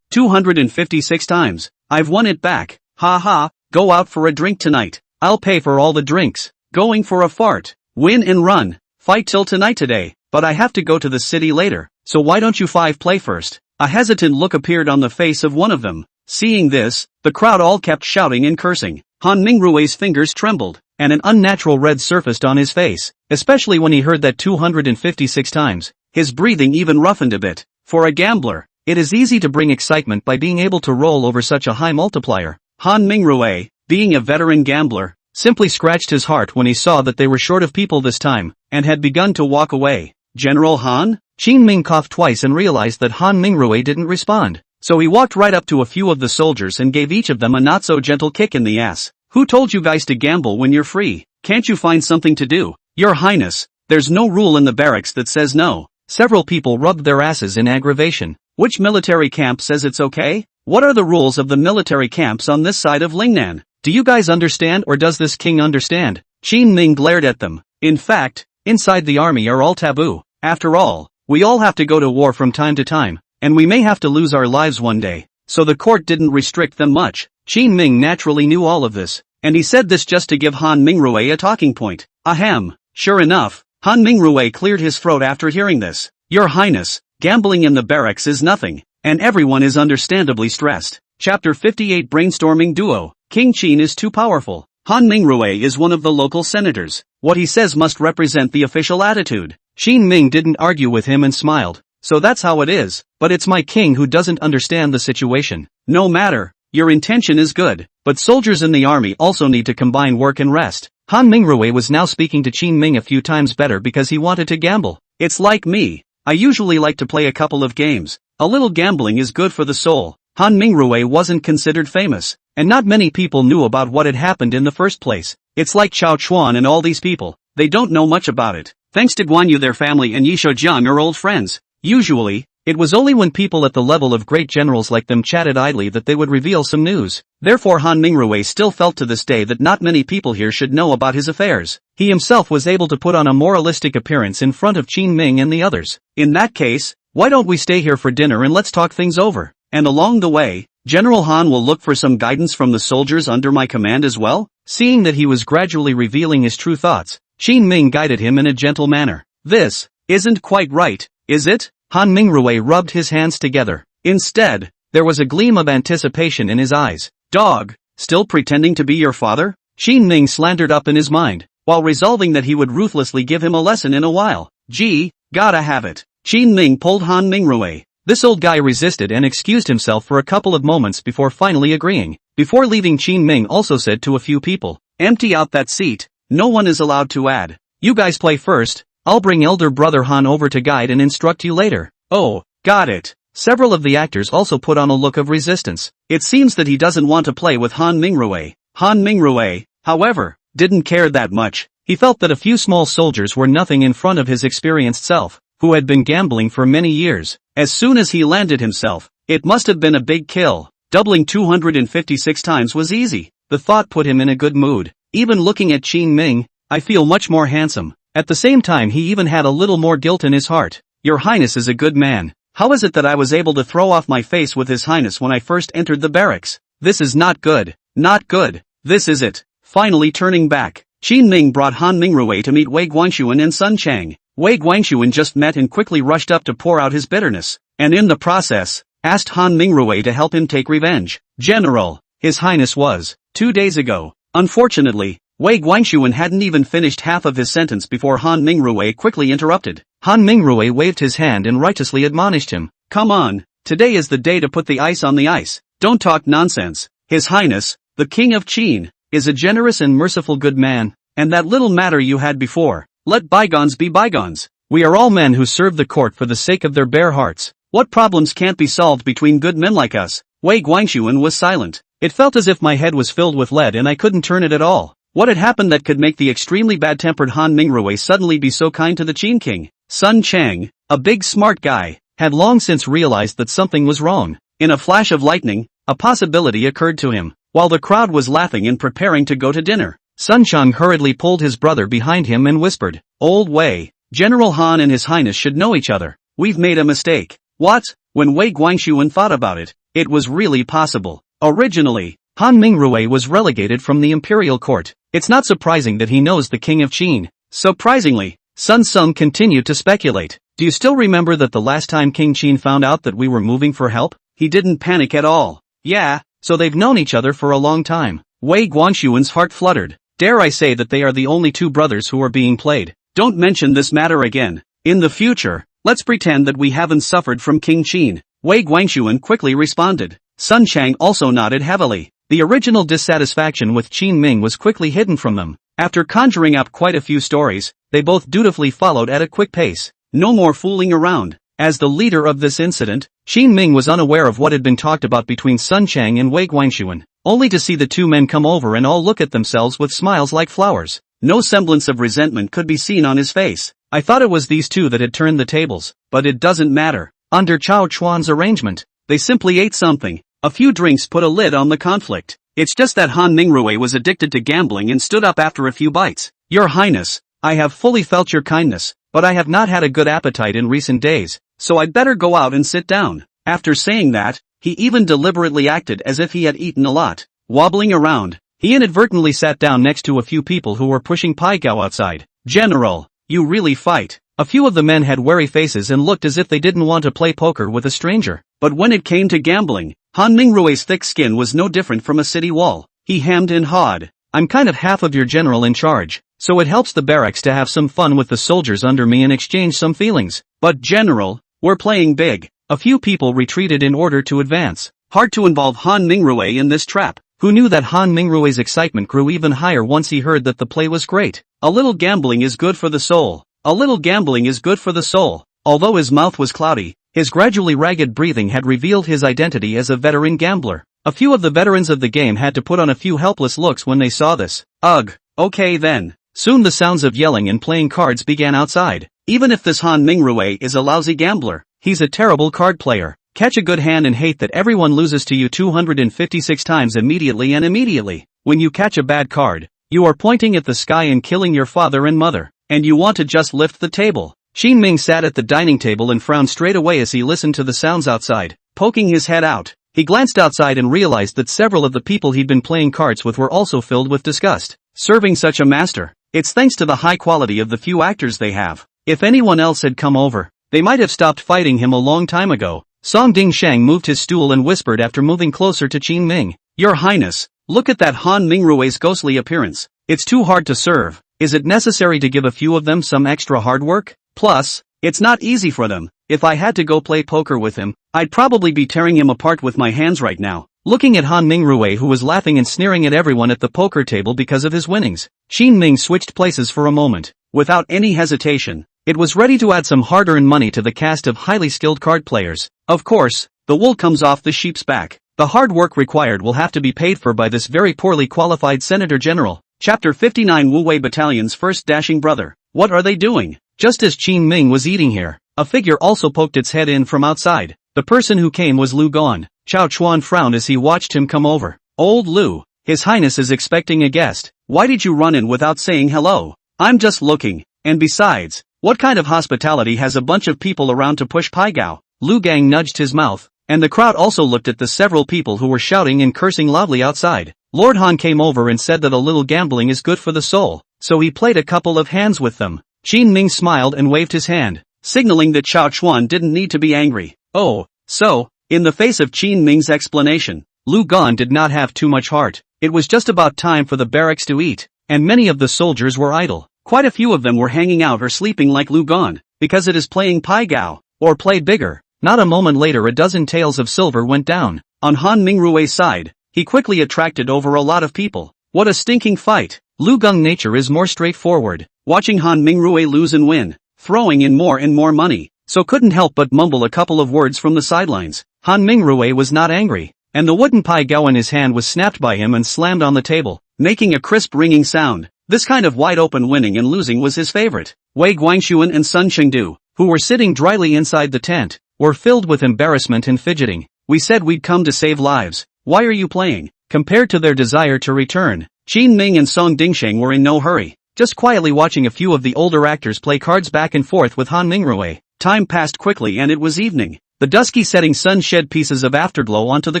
256 times. I've won it back. Ha ha, go out for a drink tonight. I'll pay for all the drinks. Going for a fart. Win and run. Fight till tonight today, but I have to go to the city later, so why don't you five play first? A hesitant look appeared on the face of one of them. Seeing this, the crowd all kept shouting and cursing. Han Mingrue's fingers trembled, and an unnatural red surfaced on his face, especially when he heard that 256 times. His breathing even roughened a bit. For a gambler, it is easy to bring excitement by being able to roll over such a high multiplier. Han Mingrue, being a veteran gambler, simply scratched his heart when he saw that they were short of people this time, and had begun to walk away. General Han? Qin Ming coughed twice and realized that Han Mingrue didn't respond, so he walked right up to a few of the soldiers and gave each of them a not-so-gentle kick in the ass. Who told you guys to gamble when you're free? Can't you find something to do? Your Highness, there's no rule in the barracks that says no. Several people rubbed their asses in aggravation. Which military camp says it's okay? What are the rules of the military camps on this side of Lingnan? Do you guys understand, or does this king understand? Qin Ming glared at them. In fact, inside the army are all taboo. After all, we all have to go to war from time to time, and we may have to lose our lives one day. So the court didn't restrict them much. Qin Ming naturally knew all of this, and he said this just to give Han Mingrue a talking point. Ahem. Sure enough, Han Mingrue cleared his throat after hearing this. Your Highness, gambling in the barracks is nothing, and everyone is understandably stressed. Chapter 58 Brainstorming Duo. King Qin is too powerful. Han Mingrue is one of the local senators. What he says must represent the official attitude. Qin Ming didn't argue with him and smiled. So that's how it is, but it's my king who doesn't understand the situation. No matter, your intention is good, but soldiers in the army also need to combine work and rest. Han Mingrue was now speaking to Qin Ming a few times better because he wanted to gamble. It's like me. I usually like to play a couple of games. A little gambling is good for the soul. Han Mingrue wasn't considered famous, and not many people knew about what had happened in the first place. It's like Chao Chuan and all these people. They don't know much about it. Thanks to Guan Yu, their family and Yisho Jiang are old friends. Usually, it was only when people at the level of great generals like them chatted idly that they would reveal some news. Therefore Han Mingrue still felt to this day that not many people here should know about his affairs. He himself was able to put on a moralistic appearance in front of Qin Ming and the others. In that case, why don't we stay here for dinner and let's talk things over? And along the way, General Han will look for some guidance from the soldiers under my command as well? Seeing that he was gradually revealing his true thoughts, Qin Ming guided him in a gentle manner. This isn't quite right, is it? Han Mingrue rubbed his hands together. Instead, there was a gleam of anticipation in his eyes. Dog, Still pretending to be your father? Qin Ming slandered up in his mind, while resolving that he would ruthlessly give him a lesson in a while. Gee, gotta have it. Qin Ming pulled Han Mingru. This old guy resisted and excused himself for a couple of moments before finally agreeing. Before leaving, Qin Ming also said to a few people, "Empty out that seat, no one is allowed to add. You guys play first, I'll bring elder brother Han over to guide and instruct you later." Oh, got it. Several of the actors also put on a look of resistance. It seems that he doesn't want to play with Han Mingru. Han Mingru, however, didn't care that much. He felt that a few small soldiers were nothing in front of his experienced self, who had been gambling for many years. As soon as he landed himself, it must have been a big kill. Doubling 256 times was easy. The thought put him in a good mood. Even looking at Qin Ming, I feel much more handsome. At the same time, he even had a little more guilt in his heart. Your Highness is a good man. How is it that I was able to throw off my face with His Highness when I first entered the barracks? This is not good. Not good. This is it. Finally turning back, Qin Ming brought Han Mingru to meet Wei Guangxuan and Sun Chang. Wei Guangxuan just met and quickly rushed up to pour out his bitterness, and in the process, asked Han Mingru to help him take revenge. General, His Highness was, 2 days ago. Unfortunately, Wei Guangxuan hadn't even finished half of his sentence before Han Mingru quickly interrupted. Han Mingru waved his hand and righteously admonished him. Come on, today is the day to put the ice on the ice. Don't talk nonsense. His Highness, the King of Qin, is a generous and merciful good man, and that little matter you had before, let bygones be bygones. We are all men who serve the court for the sake of their bare hearts. What problems can't be solved between good men like us? Wei Guangxuan was silent. It felt as if my head was filled with lead and I couldn't turn it at all. What had happened that could make the extremely bad-tempered Han Mingru suddenly be so kind to the Qin King? Sun Chang, a big smart guy, had long since realized that something was wrong. In a flash of lightning, a possibility occurred to him. While the crowd was laughing and preparing to go to dinner, Sun Chang hurriedly pulled his brother behind him and whispered, Old Wei, General Han and His Highness should know each other. We've made a mistake. What? When Wei Guangxuan thought about it, it was really possible. Originally, Han Mingru was relegated from the Imperial court. It's not surprising that he knows the King of Qin. Surprisingly, Sun Sung continued to speculate. Do you still remember that the last time King Qin found out that we were moving for help, he didn't panic at all? Yeah, so they've known each other for a long time. Wei Guangxuan's heart fluttered. Dare I say that they are the only two brothers who are being played? Don't mention this matter again. In the future, let's pretend that we haven't suffered from King Qin. Wei Guangxuan quickly responded. Sun Chang also nodded heavily. The original dissatisfaction with Qin Ming was quickly hidden from them. After conjuring up quite a few stories, they both dutifully followed at a quick pace. No more fooling around. As the leader of this incident, Qin Ming was unaware of what had been talked about between Sun Chang and Wei Guangxuan, only to see the two men come over and all look at themselves with smiles like flowers. No semblance of resentment could be seen on his face. I thought it was these two that had turned the tables, but it doesn't matter. Under Chao Chuan's arrangement, they simply ate something. A few drinks put a lid on the conflict. It's just that Han Mingru was addicted to gambling and stood up after a few bites. Your Highness, I have fully felt your kindness, but I have not had a good appetite in recent days, so I'd better go out and sit down. After saying that, he even deliberately acted as if he had eaten a lot. Wobbling around, he inadvertently sat down next to a few people who were pushing Pai Gao outside. General, you really fight. A few of the men had wary faces and looked as if they didn't want to play poker with a stranger. But when it came to gambling, Han Mingrue's thick skin was no different from a city wall. He hemmed and hawed. I'm kind of half of your general in charge, so it helps the barracks to have some fun with the soldiers under me and exchange some feelings. But General, we're playing big. A few people retreated in order to advance. Hard to involve Han Mingrue in this trap. Who knew that Han Mingrue's excitement grew even higher once he heard that the play was great. A little gambling is good for the soul. A little gambling is good for the soul. Although his mouth was cloudy, his gradually ragged breathing had revealed his identity as a veteran gambler. A few of the veterans of the game had to put on a few helpless looks when they saw this. Ugh, okay then. Soon the sounds of yelling and playing cards began outside. Even if this Han Mingrue is a lousy gambler, he's a terrible card player. Catch a good hand and hate that everyone loses to you 256 times immediately and immediately. When you catch a bad card, you are pointing at the sky and killing your father and mother, and you want to just lift the table. Qin Ming sat at the dining table and frowned straight away as he listened to the sounds outside. Poking his head out, he glanced outside and realized that several of the people he'd been playing cards with were also filled with disgust. Serving such a master, it's thanks to the high quality of the few actors they have. If anyone else had come over, they might have stopped fighting him a long time ago. Song Ding Shang moved his stool and whispered after moving closer to Qin Ming. Your Highness, Look at that Han Mingrue's ghostly appearance. It's too hard to serve. Is it necessary to give a few of them some extra hard work? Plus, it's not easy for them. If I had to go play poker with him, I'd probably be tearing him apart with my hands right now. Looking at Han Mingrue, who was laughing and sneering at everyone at the poker table because of his winnings, Qin Ming switched places for a moment. Without any hesitation, it was ready to add some hard-earned money to the cast of highly skilled card players. Of course, the wool comes off the sheep's back. The hard work required will have to be paid for by this very poorly qualified Senator General. Chapter 59 Wu Wei Battalion's first dashing brother. What are they doing? Just as Qin Ming was eating here, a figure also poked its head in from outside. The person who came was Lu Gon. Chao Chuan frowned as he watched him come over. Old Lu, His Highness is expecting a guest. Why did you run in without saying hello? I'm just looking. And besides, what kind of hospitality has a bunch of people around to push Pai Gao? Lu Gang nudged his mouth, and the crowd also looked at the several people who were shouting and cursing loudly outside. Lord Han came over and said that a little gambling is good for the soul, so he played a couple of hands with them. Qin Ming smiled and waved his hand, signaling that Chao Chuan didn't need to be angry. Oh, so, in the face of Qin Ming's explanation, Lu Gon did not have too much heart. It was just about time for the barracks to eat, and many of the soldiers were idle. Quite a few of them were hanging out or sleeping like Lu Gon, because it is playing Pai Gao, or played bigger. Not a moment later a dozen taels of silver went down. On Han Mingrue's side, he quickly attracted over a lot of people. What a stinking fight. Lu Gong nature is more straightforward. Watching Han Mingrue lose and win, throwing in more and more money, so couldn't help but mumble a couple of words from the sidelines. Han Mingrue was not angry, and the wooden Pai Gao in his hand was snapped by him and slammed on the table, making a crisp ringing sound. This kind of wide-open winning and losing was his favorite. Wei Guangxuan and Sun Chengdu, who were sitting dryly inside the tent, were filled with embarrassment and fidgeting. We said we'd come to save lives. Why are you playing? Compared to their desire to return, Qin Ming and Song Dingsheng were in no hurry, just quietly watching a few of the older actors play cards back and forth with Han Mingrue. Time passed quickly and it was evening. The dusky setting sun shed pieces of afterglow onto the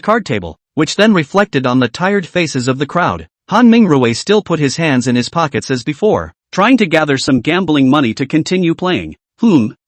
card table, which then reflected on the tired faces of the crowd. Han Mingrue still put his hands in his pockets as before, trying to gather some gambling money to continue playing.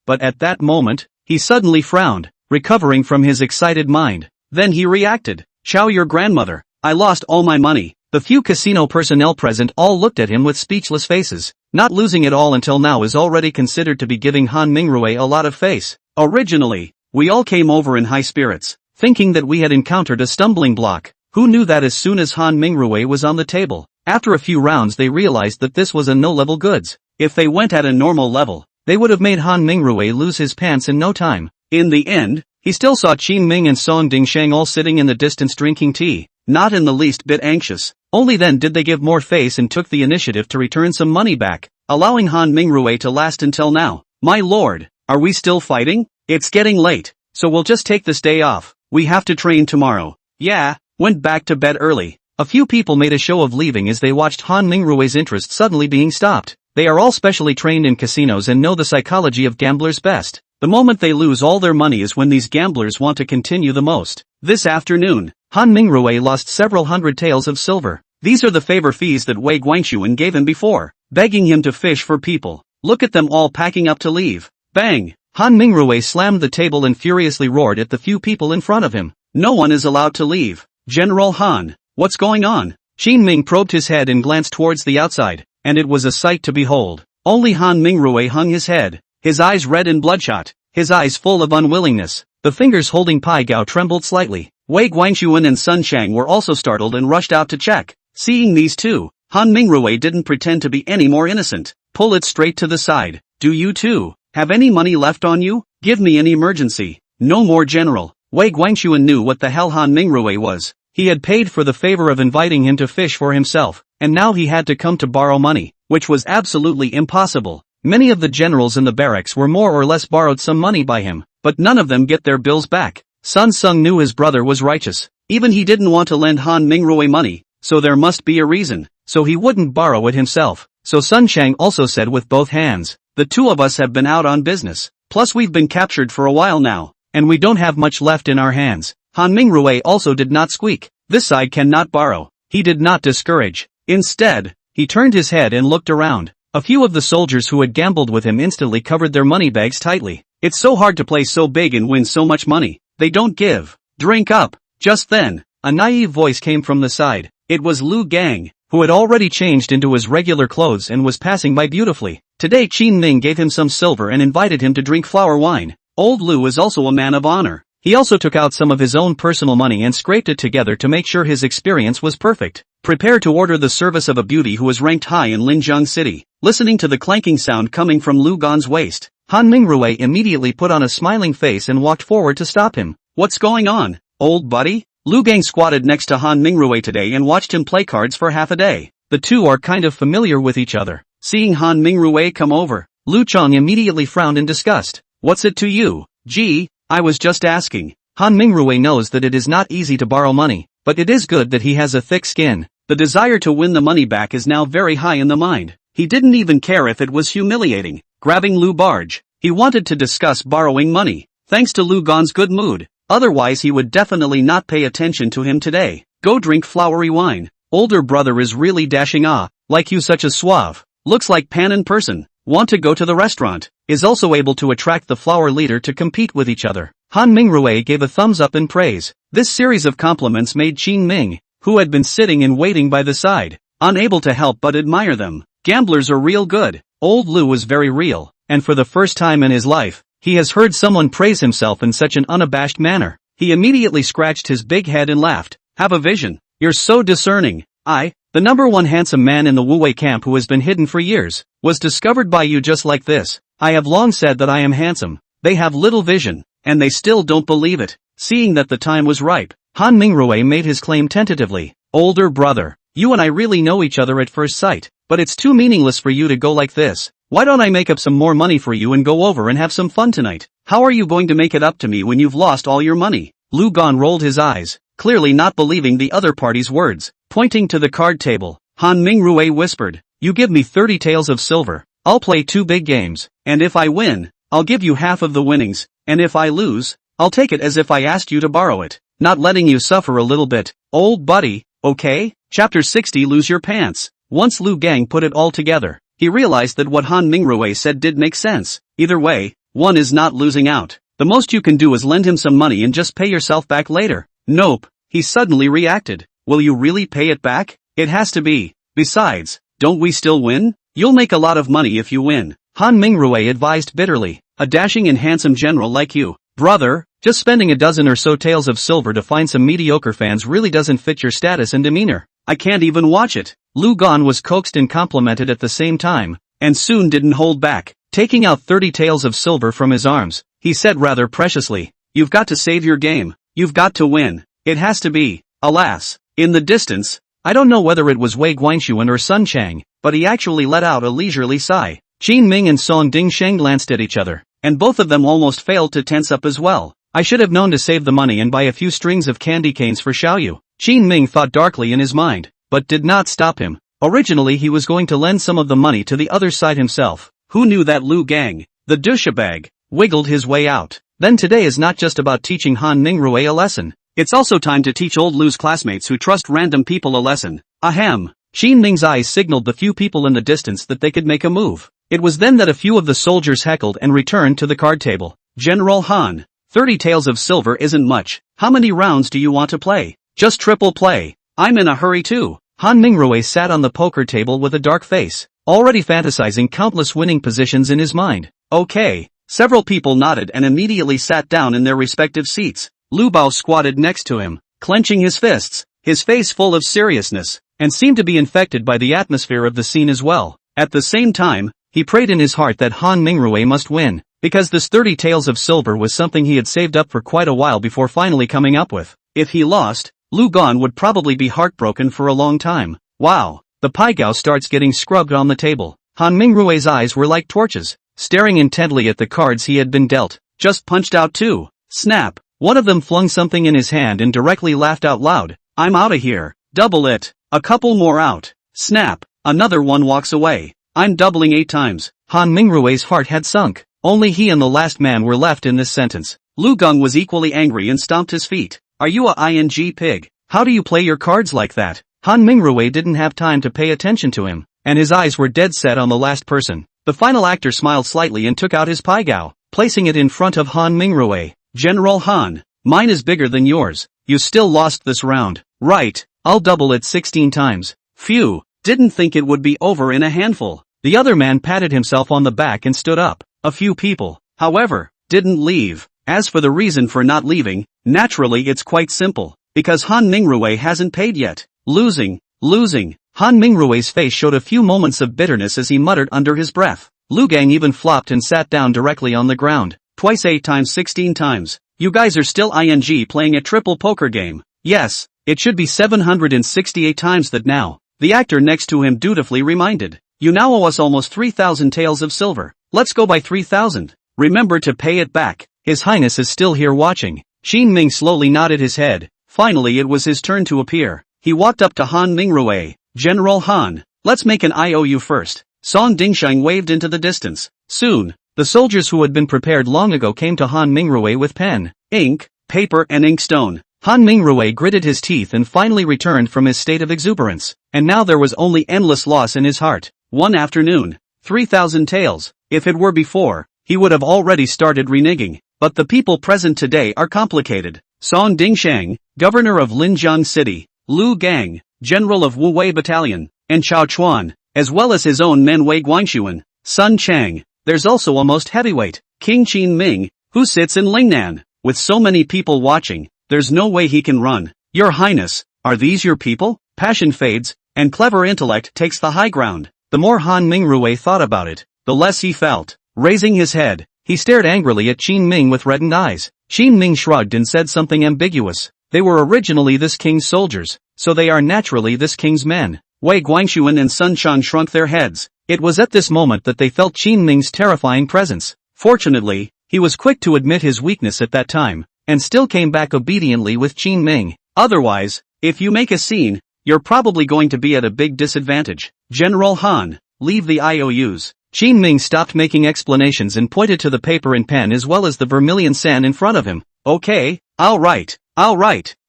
But at that moment, he suddenly frowned, recovering from his excited mind. Then he reacted. Chow, your grandmother, I lost all my money. The few casino personnel present all looked at him with speechless faces. Not losing it all until now is already considered to be giving Han Mingrue a lot of face. Originally, we all came over in high spirits, thinking that we had encountered a stumbling block. Who knew that as soon as Han Mingrue was on the table? After a few rounds they realized that this was a no-level goods. If they went at a normal level, they would have made Han Mingrue lose his pants in no time. In the end, he still saw Qin Ming and Song Dingsheng all sitting in the distance drinking tea, not in the least bit anxious. Only then did they give more face and took the initiative to return some money back, allowing Han Mingrue to last until now. My lord, are we still fighting? It's getting late, so we'll just take this day off. We have to train tomorrow. Yeah. Went back to bed early. A few people made a show of leaving as they watched Han Mingrue's interest suddenly being stopped. They are all specially trained in casinos and know the psychology of gamblers best. The moment they lose all their money is when these gamblers want to continue the most. This afternoon, Han Mingrue lost several hundred taels of silver. These are the favor fees that Wei Guangxuan gave him before, begging him to fish for people. Look at them all packing up to leave. Bang! Han Mingrue slammed the table and furiously roared at the few people in front of him. No one is allowed to leave. General Han, what's going on? Qin Ming probed his head and glanced towards the outside, and it was a sight to behold. Only Han Mingrue hung his head, his eyes red and bloodshot, his eyes full of unwillingness. The fingers holding Pai Gao trembled slightly. Wei Guangxuan and Sun Shang were also startled and rushed out to check. Seeing these two, Han Mingrue didn't pretend to be any more innocent. Pull it straight to the side. Do you too have any money left on you? Give me an emergency. No more, General. Wei Guangxuan knew what the hell Han Mingrue was. He had paid for the favor of inviting him to fish for himself, and now he had to come to borrow money, which was absolutely impossible. Many of the generals in the barracks were more or less borrowed some money by him, but none of them get their bills back. Sun Sung knew his brother was righteous. Even he didn't want to lend Han Mingrue money, so there must be a reason, so he wouldn't borrow it himself. So Sun Chang also said with both hands, the two of us have been out on business, plus we've been captured for a while now, and we don't have much left in our hands. Han Mingrue also did not squeak. This side cannot borrow. He did not discourage. Instead, he turned his head and looked around. A few of the soldiers who had gambled with him instantly covered their money bags tightly. It's so hard to play so big and win so much money. They don't give. Drink up. Just then, a naive voice came from the side. It was Lu Gang, who had already changed into his regular clothes and was passing by beautifully. Today Qin Ming gave him some silver and invited him to drink flower wine. Old Lu is also a man of honor. He also took out some of his own personal money and scraped it together to make sure his experience was perfect. Prepare to order the service of a beauty who is ranked high in Linjiang City. Listening to the clanking sound coming from Lu Gan's waist, Han Mingrui immediately put on a smiling face and walked forward to stop him. What's going on, old buddy? Lu Gang squatted next to Han Mingrui today and watched him play cards for half a day. The two are kind of familiar with each other. Seeing Han Mingrui come over, Lu Chong immediately frowned in disgust. What's it to you? Gee, I was just asking. Han Mingrui knows that it is not easy to borrow money, but it is good that he has a thick skin. The desire to win the money back is now very high in the mind. He didn't even care if it was humiliating. Grabbing Lu Barge, he wanted to discuss borrowing money. Thanks to Lu Gan's good mood. Otherwise he would definitely not pay attention to him today. Go drink flowery wine. Older brother is really dashing like you such a suave. Looks like Pan in person. Want to go to the restaurant. Is also able to attract the flower leader to compete with each other. Han Mingrui gave a thumbs up in praise. This series of compliments made Qin Ming, who had been sitting and waiting by the side, unable to help but admire them. Gamblers are real good. Old Lu was very real, and for the first time in his life, he has heard someone praise himself in such an unabashed manner. He immediately scratched his big head and laughed. Have a vision. You're so discerning. The number one handsome man in the Wuwei camp who has been hidden for years, was discovered by you just like this. I have long said that I am handsome. They have little vision, and they still don't believe it. Seeing that the time was ripe, Han Mingrui made his claim tentatively. Older brother, you and I really know each other at first sight, but it's too meaningless for you to go like this. Why don't I make up some more money for you and go over and have some fun tonight? How are you going to make it up to me when you've lost all your money? Lu Gan rolled his eyes, clearly not believing the other party's words. Pointing to the card table, Han Mingrui whispered, you give me 30 taels of silver, I'll play 2 big games, and if I win, I'll give you half of the winnings, and if I lose, I'll take it as if I asked you to borrow it, not letting you suffer a little bit, old buddy, okay? Chapter 60 Lose Your Pants. Once Lu Gang put it all together, he realized that what Han Mingrui said did make sense. Either way, one is not losing out. The most you can do is lend him some money and just pay yourself back later. Nope, he suddenly reacted. Will you really pay it back? It has to be. Besides, don't we still win? You'll make a lot of money if you win. Han Mingrui advised bitterly. A dashing and handsome general like you, brother, just spending a dozen or so taels of silver to find some mediocre fans really doesn't fit your status and demeanor. I can't even watch it. Lu Gan was coaxed and complimented at the same time, and soon didn't hold back. Taking out 30 taels of silver from his arms, he said rather preciously, you've got to save your game. You've got to win. It has to be. Alas. In the distance, I don't know whether it was Wei Guanxuan or Sun Chang, but he actually let out a leisurely sigh. Qin Ming and Song Dingsheng glanced at each other, and both of them almost failed to tense up as well. I should have known to save the money and buy a few strings of candy canes for Xiaoyu. Qin Ming thought darkly in his mind, but did not stop him. Originally he was going to lend some of the money to the other side himself. Who knew that Lu Gang, the douchebag, wiggled his way out. Then today is not just about teaching Han Mingrui a lesson. It's also time to teach old Lu's classmates who trust random people a lesson. Ahem. Qin Ming's eyes signaled the few people in the distance that they could make a move. It was then that a few of the soldiers heckled and returned to the card table. General Han, 30 taels of silver isn't much. How many rounds do you want to play? Just triple play. I'm in a hurry too. Han Mingrui sat on the poker table with a dark face, already fantasizing countless winning positions in his mind. Okay. Several people nodded and immediately sat down in their respective seats. Lu Bao squatted next to him, clenching his fists, his face full of seriousness, and seemed to be infected by the atmosphere of the scene as well. At the same time, he prayed in his heart that Han Mingrui must win, because this 30 taels of silver was something he had saved up for quite a while before finally coming up with. If he lost, Lu Gan would probably be heartbroken for a long time. Wow, the paigao starts getting scrubbed on the table. Han Mingrui's eyes were like torches, staring intently at the cards he had been dealt. Just punched out 2. Snap. One of them flung something in his hand and directly laughed out loud. I'm outta here. Double it. A couple more out. Snap. Another one walks away. I'm doubling 8 times. Han Mingrui's heart had sunk. Only he and the last man were left in this sentence. Lu Gang was equally angry and stomped his feet. Are you a ing pig? How do you play your cards like that? Han Mingrui didn't have time to pay attention to him, and his eyes were dead set on the last person. The final actor smiled slightly and took out his paigao, placing it in front of Han Mingrui. General Han, mine is bigger than yours. You still lost this round. Right, I'll double it 16 times. Phew, didn't think it would be over in a handful. The other man patted himself on the back and stood up. A few people, however, didn't leave. As for the reason for not leaving, naturally it's quite simple. Because Han Mingrue hasn't paid yet. Losing. Han Mingrue's face showed a few moments of bitterness as he muttered under his breath. Lu Gang even flopped and sat down directly on the ground. Twice 8 times 16 times. You guys are still ing playing a triple poker game. Yes, it should be 768 times that now. The actor next to him dutifully reminded. You now owe us almost 3,000 taels of silver. Let's go by 3,000. Remember to pay it back. His Highness is still here watching. Xin Ming slowly nodded his head. Finally it was his turn to appear. He walked up to Han Mingrue. General Han, let's make an IOU first. Song Dingsheng waved into the distance. Soon, the soldiers who had been prepared long ago came to Han Mingrue with pen, ink, paper and inkstone. Han Mingrue gritted his teeth and finally returned from his state of exuberance. And now there was only endless loss in his heart. One afternoon, 3,000 taels. If it were before, he would have already started reneging. But the people present today are complicated. Song Dingsheng, governor of Linjiang City, Lu Gang, general of Wu Wei Battalion, and Chao Chuan, as well as his own men Wei Guangxuan, Sun Chang. There's also a most heavyweight, King Qin Ming, who sits in Lingnan. With so many people watching, there's no way he can run. Your Highness, are these your people? Passion fades, and clever intellect takes the high ground. The more Han Mingrue thought about it, the less he felt. Raising his head, he stared angrily at Qin Ming with reddened eyes. Qin Ming shrugged and said something ambiguous. They were originally this king's soldiers, so they are naturally this king's men. Wei Guangxuan and Sun Chang shrunk their heads. It was at this moment that they felt Qin Ming's terrifying presence. Fortunately, he was quick to admit his weakness at that time, and still came back obediently with Qin Ming. Otherwise, if you make a scene, you're probably going to be at a big disadvantage. General Han, leave the IOUs. Qin Ming stopped making explanations and pointed to the paper and pen as well as the vermilion sand in front of him. Okay, I'll write.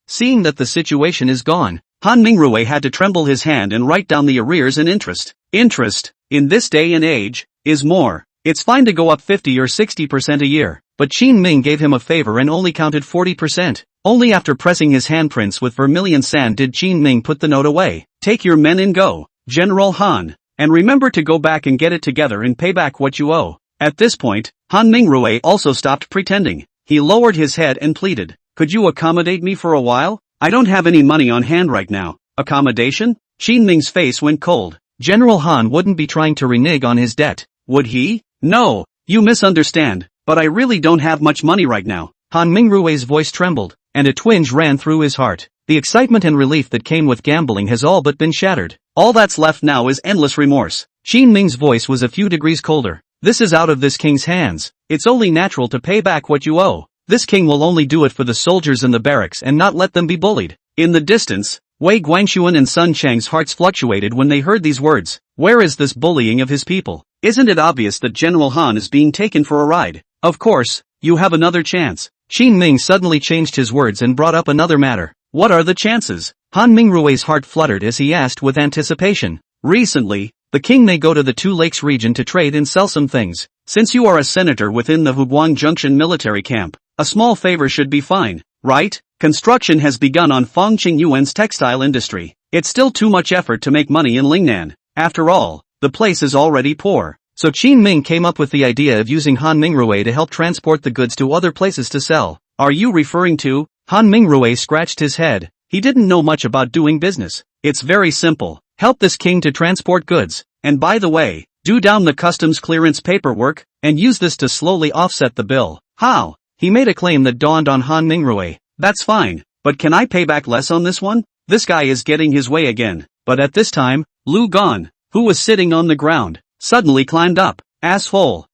Seeing that the situation is gone, Han Mingrue had to tremble his hand and write down the arrears and interest. Interest, in this day and age, is more. It's fine to go up 50 or 60% a year, but Qin Ming gave him a favor and only counted 40%. Only after pressing his handprints with vermilion sand did Qin Ming put the note away. Take your men and go, General Han, and remember to go back and get it together and pay back what you owe. At this point, Han Mingrue also stopped pretending. He lowered his head and pleaded. Could you accommodate me for a while? I don't have any money on hand right now. Accommodation? Qin Ming's face went cold. General Han wouldn't be trying to renege on his debt, would he? No, you misunderstand, but I really don't have much money right now. Han Mingrue's voice trembled, and a twinge ran through his heart. The excitement and relief that came with gambling has all but been shattered. All that's left now is endless remorse. Qin Ming's voice was a few degrees colder. This is out of this king's hands. It's only natural to pay back what you owe. This king will only do it for the soldiers in the barracks and not let them be bullied. In the distance, Wei Guangxuan and Sun Chang's hearts fluctuated when they heard these words. Where is this bullying of his people? Isn't it obvious that General Han is being taken for a ride? Of course, you have another chance. Qin Ming suddenly changed his words and brought up another matter. What are the chances? Han Mingrue's heart fluttered as he asked with anticipation. Recently, the king may go to the Two Lakes region to trade and sell some things. Since you are a senator within the Hubuang Junction military camp, a small favor should be fine, right? Construction has begun on Fangqing Yuan's textile industry. It's still too much effort to make money in Lingnan. After all, the place is already poor. So Qin Ming came up with the idea of using Han Mingrue to help transport the goods to other places to sell. Are you referring to? Han Mingrue scratched his head. He didn't know much about doing business. It's very simple. Help this king to transport goods. And by the way, do down the customs clearance paperwork, and use this to slowly offset the bill. How? He made a claim that dawned on Han Mingrue. That's fine, but can I pay back less on this one? This guy is getting his way again. But at this time, Lu Gan, who was sitting on the ground, suddenly climbed up. Asshole,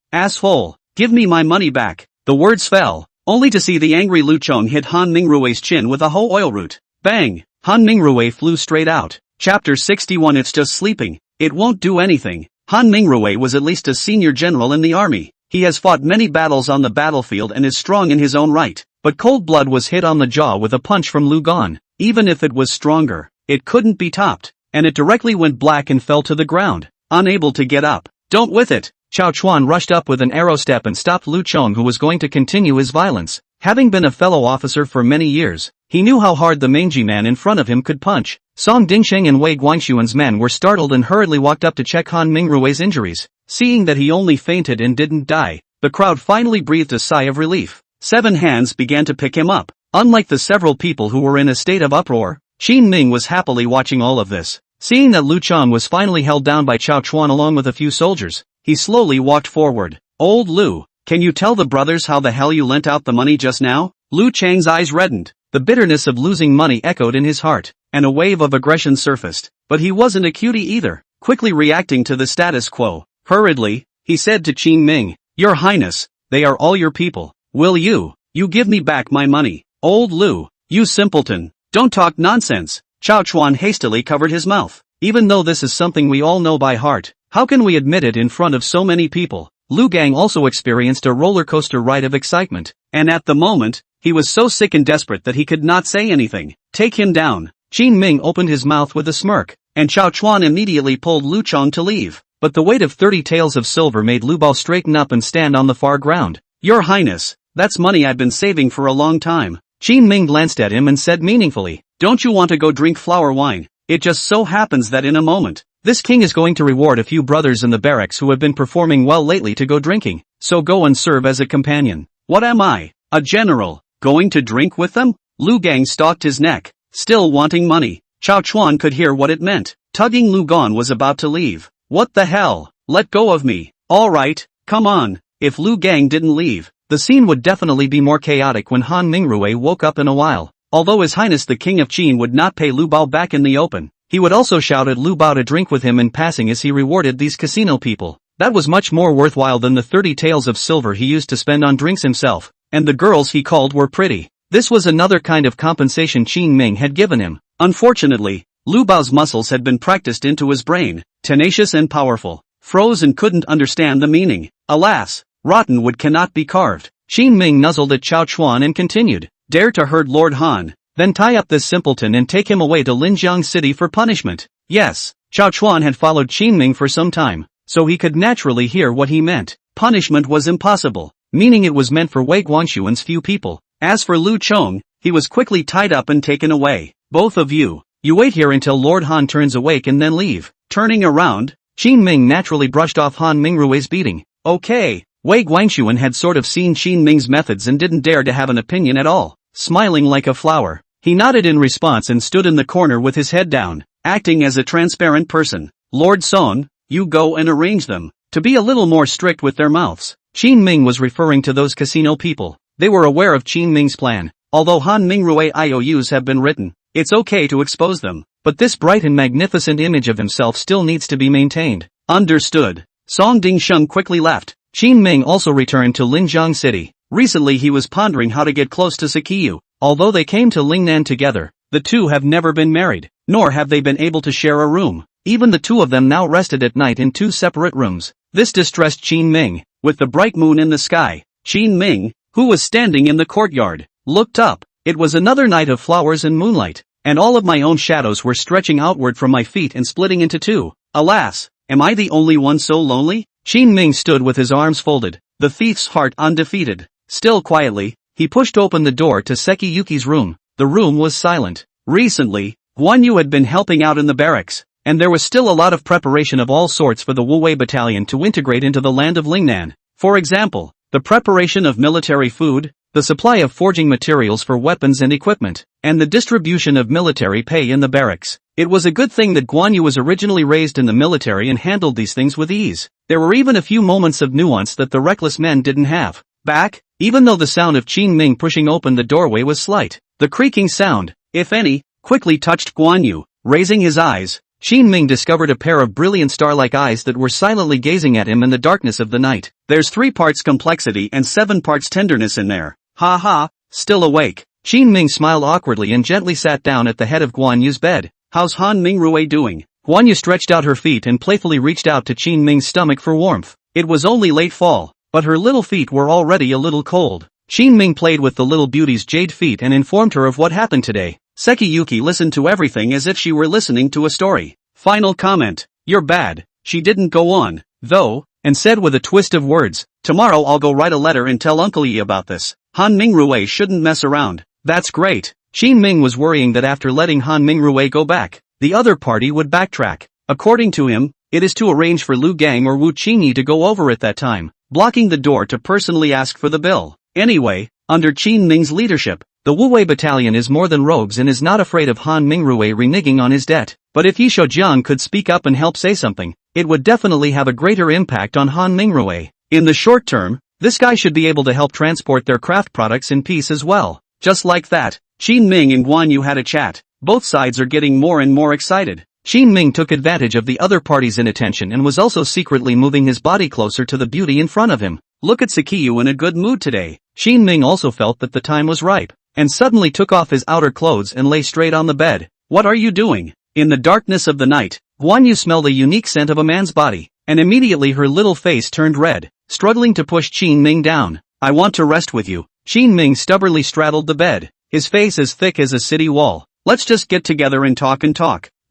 give me my money back. The words fell, only to see the angry Lu Chong hit Han Mingrue's chin with a whole oil root. Bang! Han Mingrue flew straight out. Chapter 61. It's just sleeping. It won't do anything. Han Mingrue was at least a senior general in the army. He has fought many battles on the battlefield and is strong in his own right. But cold blood was hit on the jaw with a punch from Lu Gan. Even if it was stronger, it couldn't be topped, and it directly went black and fell to the ground, unable to get up. Don't with it! Chao Chuan rushed up with an arrow step and stopped Lu Chong, who was going to continue his violence. Having been a fellow officer for many years, he knew how hard the mangy man in front of him could punch. Song Dingsheng and Wei Guangxuan's men were startled and hurriedly walked up to check Han Mingrui's injuries. Seeing that he only fainted and didn't die, the crowd finally breathed a sigh of relief. 7 hands began to pick him up. Unlike the several people who were in a state of uproar, Qin Ming was happily watching all of this. Seeing that Lu Chong was finally held down by Chao Chuan along with a few soldiers, he slowly walked forward. Old Lu, can you tell the brothers how the hell you lent out the money just now? Lu Chang's eyes reddened. The bitterness of losing money echoed in his heart, and a wave of aggression surfaced. But he wasn't a cutie either. Quickly reacting to the status quo, hurriedly, he said to Qin Ming, Your Highness, they are all your people. Will you give me back my money? Old Lu, you simpleton, don't talk nonsense. Chao Chuan hastily covered his mouth. Even though this is something we all know by heart, how can we admit it in front of so many people? Lu Gang also experienced a roller coaster ride of excitement, and at the moment, he was so sick and desperate that he could not say anything. Take him down. Qin Ming opened his mouth with a smirk, and Chao Chuan immediately pulled Lu Chong to leave. But the weight of 30 taels of silver made Lu Bao straighten up and stand on the far ground. Your Highness, that's money I've been saving for a long time. Qin Ming glanced at him and said meaningfully, Don't you want to go drink flower wine? It just so happens that in a moment, this king is going to reward a few brothers in the barracks who have been performing well lately to go drinking, so go and serve as a companion. What am I, a general, going to drink with them? Lu Gang stalked his neck, still wanting money. Chao Chuan could hear what it meant. Tugging Lu Gon was about to leave. What the hell? Let go of me. Alright, come on. If Lu Gang didn't leave, the scene would definitely be more chaotic when Han Mingrui woke up in a while. Although His Highness the King of Qin would not pay Lu Bao back in the open, he would also shout at Lu Bao to drink with him in passing as he rewarded these casino people. That was much more worthwhile than the 30 taels of silver he used to spend on drinks himself, and the girls he called were pretty. This was another kind of compensation Qin Ming had given him. Unfortunately, Lu Bao's muscles had been practiced into his brain, tenacious and powerful, froze and couldn't understand the meaning. Alas, rotten wood cannot be carved. Qin Ming nuzzled at Chao Chuan and continued, Dare to hurt Lord Han, then tie up this simpleton and take him away to Linjiang City for punishment. Yes, Chao Chuan had followed Qin Ming for some time, so he could naturally hear what he meant. Punishment was impossible, meaning it was meant for Wei Guangxuan's few people. As for Lu Chong, he was quickly tied up and taken away. Both of you wait here until Lord Han turns awake and then leave. Turning around, Qin Ming naturally brushed off Han Mingrui's beating. Okay, Wei Guangxuan had sort of seen Qin Ming's methods and didn't dare to have an opinion at all. Smiling like a flower, he nodded in response and stood in the corner with his head down, acting as a transparent person. Lord Song, you go and arrange them to be a little more strict with their mouths. Qin Ming was referring to those casino people. They were aware of Qin Ming's plan. Although Han Mingrui IOUs have been written, it's okay to expose them, but this bright and magnificent image of himself still needs to be maintained. Understood. Song Dingsheng quickly left. Qin Ming also returned to Linjiang City. Recently he was pondering how to get close to Sakiyu. Although they came to Lingnan together, the two have never been married, nor have they been able to share a room. Even the two of them now rested at night in 2 separate rooms. This distressed Qin Ming. With the bright moon in the sky, Qin Ming, who was standing in the courtyard, looked up. It was another night of flowers and moonlight, and all of my own shadows were stretching outward from my feet and splitting into 2. Alas, am I the only one so lonely? Qin Ming stood with his arms folded, the thief's heart undefeated. Still quietly, he pushed open the door to Seki Yuki's room. The room was silent. Recently, Guan Yu had been helping out in the barracks, and there was still a lot of preparation of all sorts for the Wu Wei battalion to integrate into the land of Lingnan. For example, the preparation of military food, the supply of forging materials for weapons and equipment, and the distribution of military pay in the barracks. It was a good thing that Guan Yu was originally raised in the military and handled these things with ease. There were even a few moments of nuance that the reckless men didn't have. Back, even though the sound of Qin Ming pushing open the doorway was slight, the creaking sound, if any, quickly touched Guan Yu. Raising his eyes, Qin Ming discovered a pair of brilliant star-like eyes that were silently gazing at him in the darkness of the night. There's 3 parts complexity and 7 parts tenderness in there. Ha ha, still awake. Qin Ming smiled awkwardly and gently sat down at the head of Guan Yu's bed. How's Han Mingrui doing? Guan Yu stretched out her feet and playfully reached out to Qin Ming's stomach for warmth. It was only late fall, but her little feet were already a little cold. Qin Ming played with the little beauty's jade feet and informed her of what happened today. Seki Yuki listened to everything as if she were listening to a story. Final comment. You're bad. She didn't go on, though, and said with a twist of words, tomorrow I'll go write a letter and tell Uncle Yi about this. Han Mingrui shouldn't mess around. That's great. Qin Ming was worrying that after letting Han Mingrui go back, the other party would backtrack. According to him, it is to arrange for Lu Gang or Wu Qingyi to go over at that time, blocking the door to personally ask for the bill. Anyway, under Qin Ming's leadership, the Wu Wei battalion is more than rogues and is not afraid of Han Mingrui reneging on his debt. But if Yi Shoujiang could speak up and help say something, it would definitely have a greater impact on Han Mingrui. In the short term, this guy should be able to help transport their craft products in peace as well. Just like that, Qin Ming and Guan Yu had a chat. Both sides are getting more and more excited. Qin Ming took advantage of the other party's inattention and was also secretly moving his body closer to the beauty in front of him. Look at Sakiyu in a good mood today. Qin Ming also felt that the time was ripe, and suddenly took off his outer clothes and lay straight on the bed. What are you doing? In the darkness of the night, Guan Yu smelled a unique scent of a man's body, and immediately her little face turned red, struggling to push Qin Ming down. I want to rest with you. Qin Ming stubbornly straddled the bed, his face as thick as a city wall. Let's just get together and talk.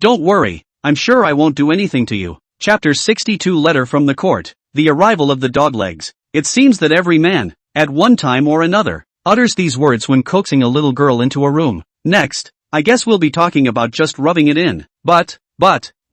Don't worry, I'm sure I won't do anything to you. Chapter 62 Letter from the Court. The arrival of the doglegs. It seems that every man, at one time or another, utters these words when coaxing a little girl into a room. Next, I guess we'll be talking about just rubbing it in. But,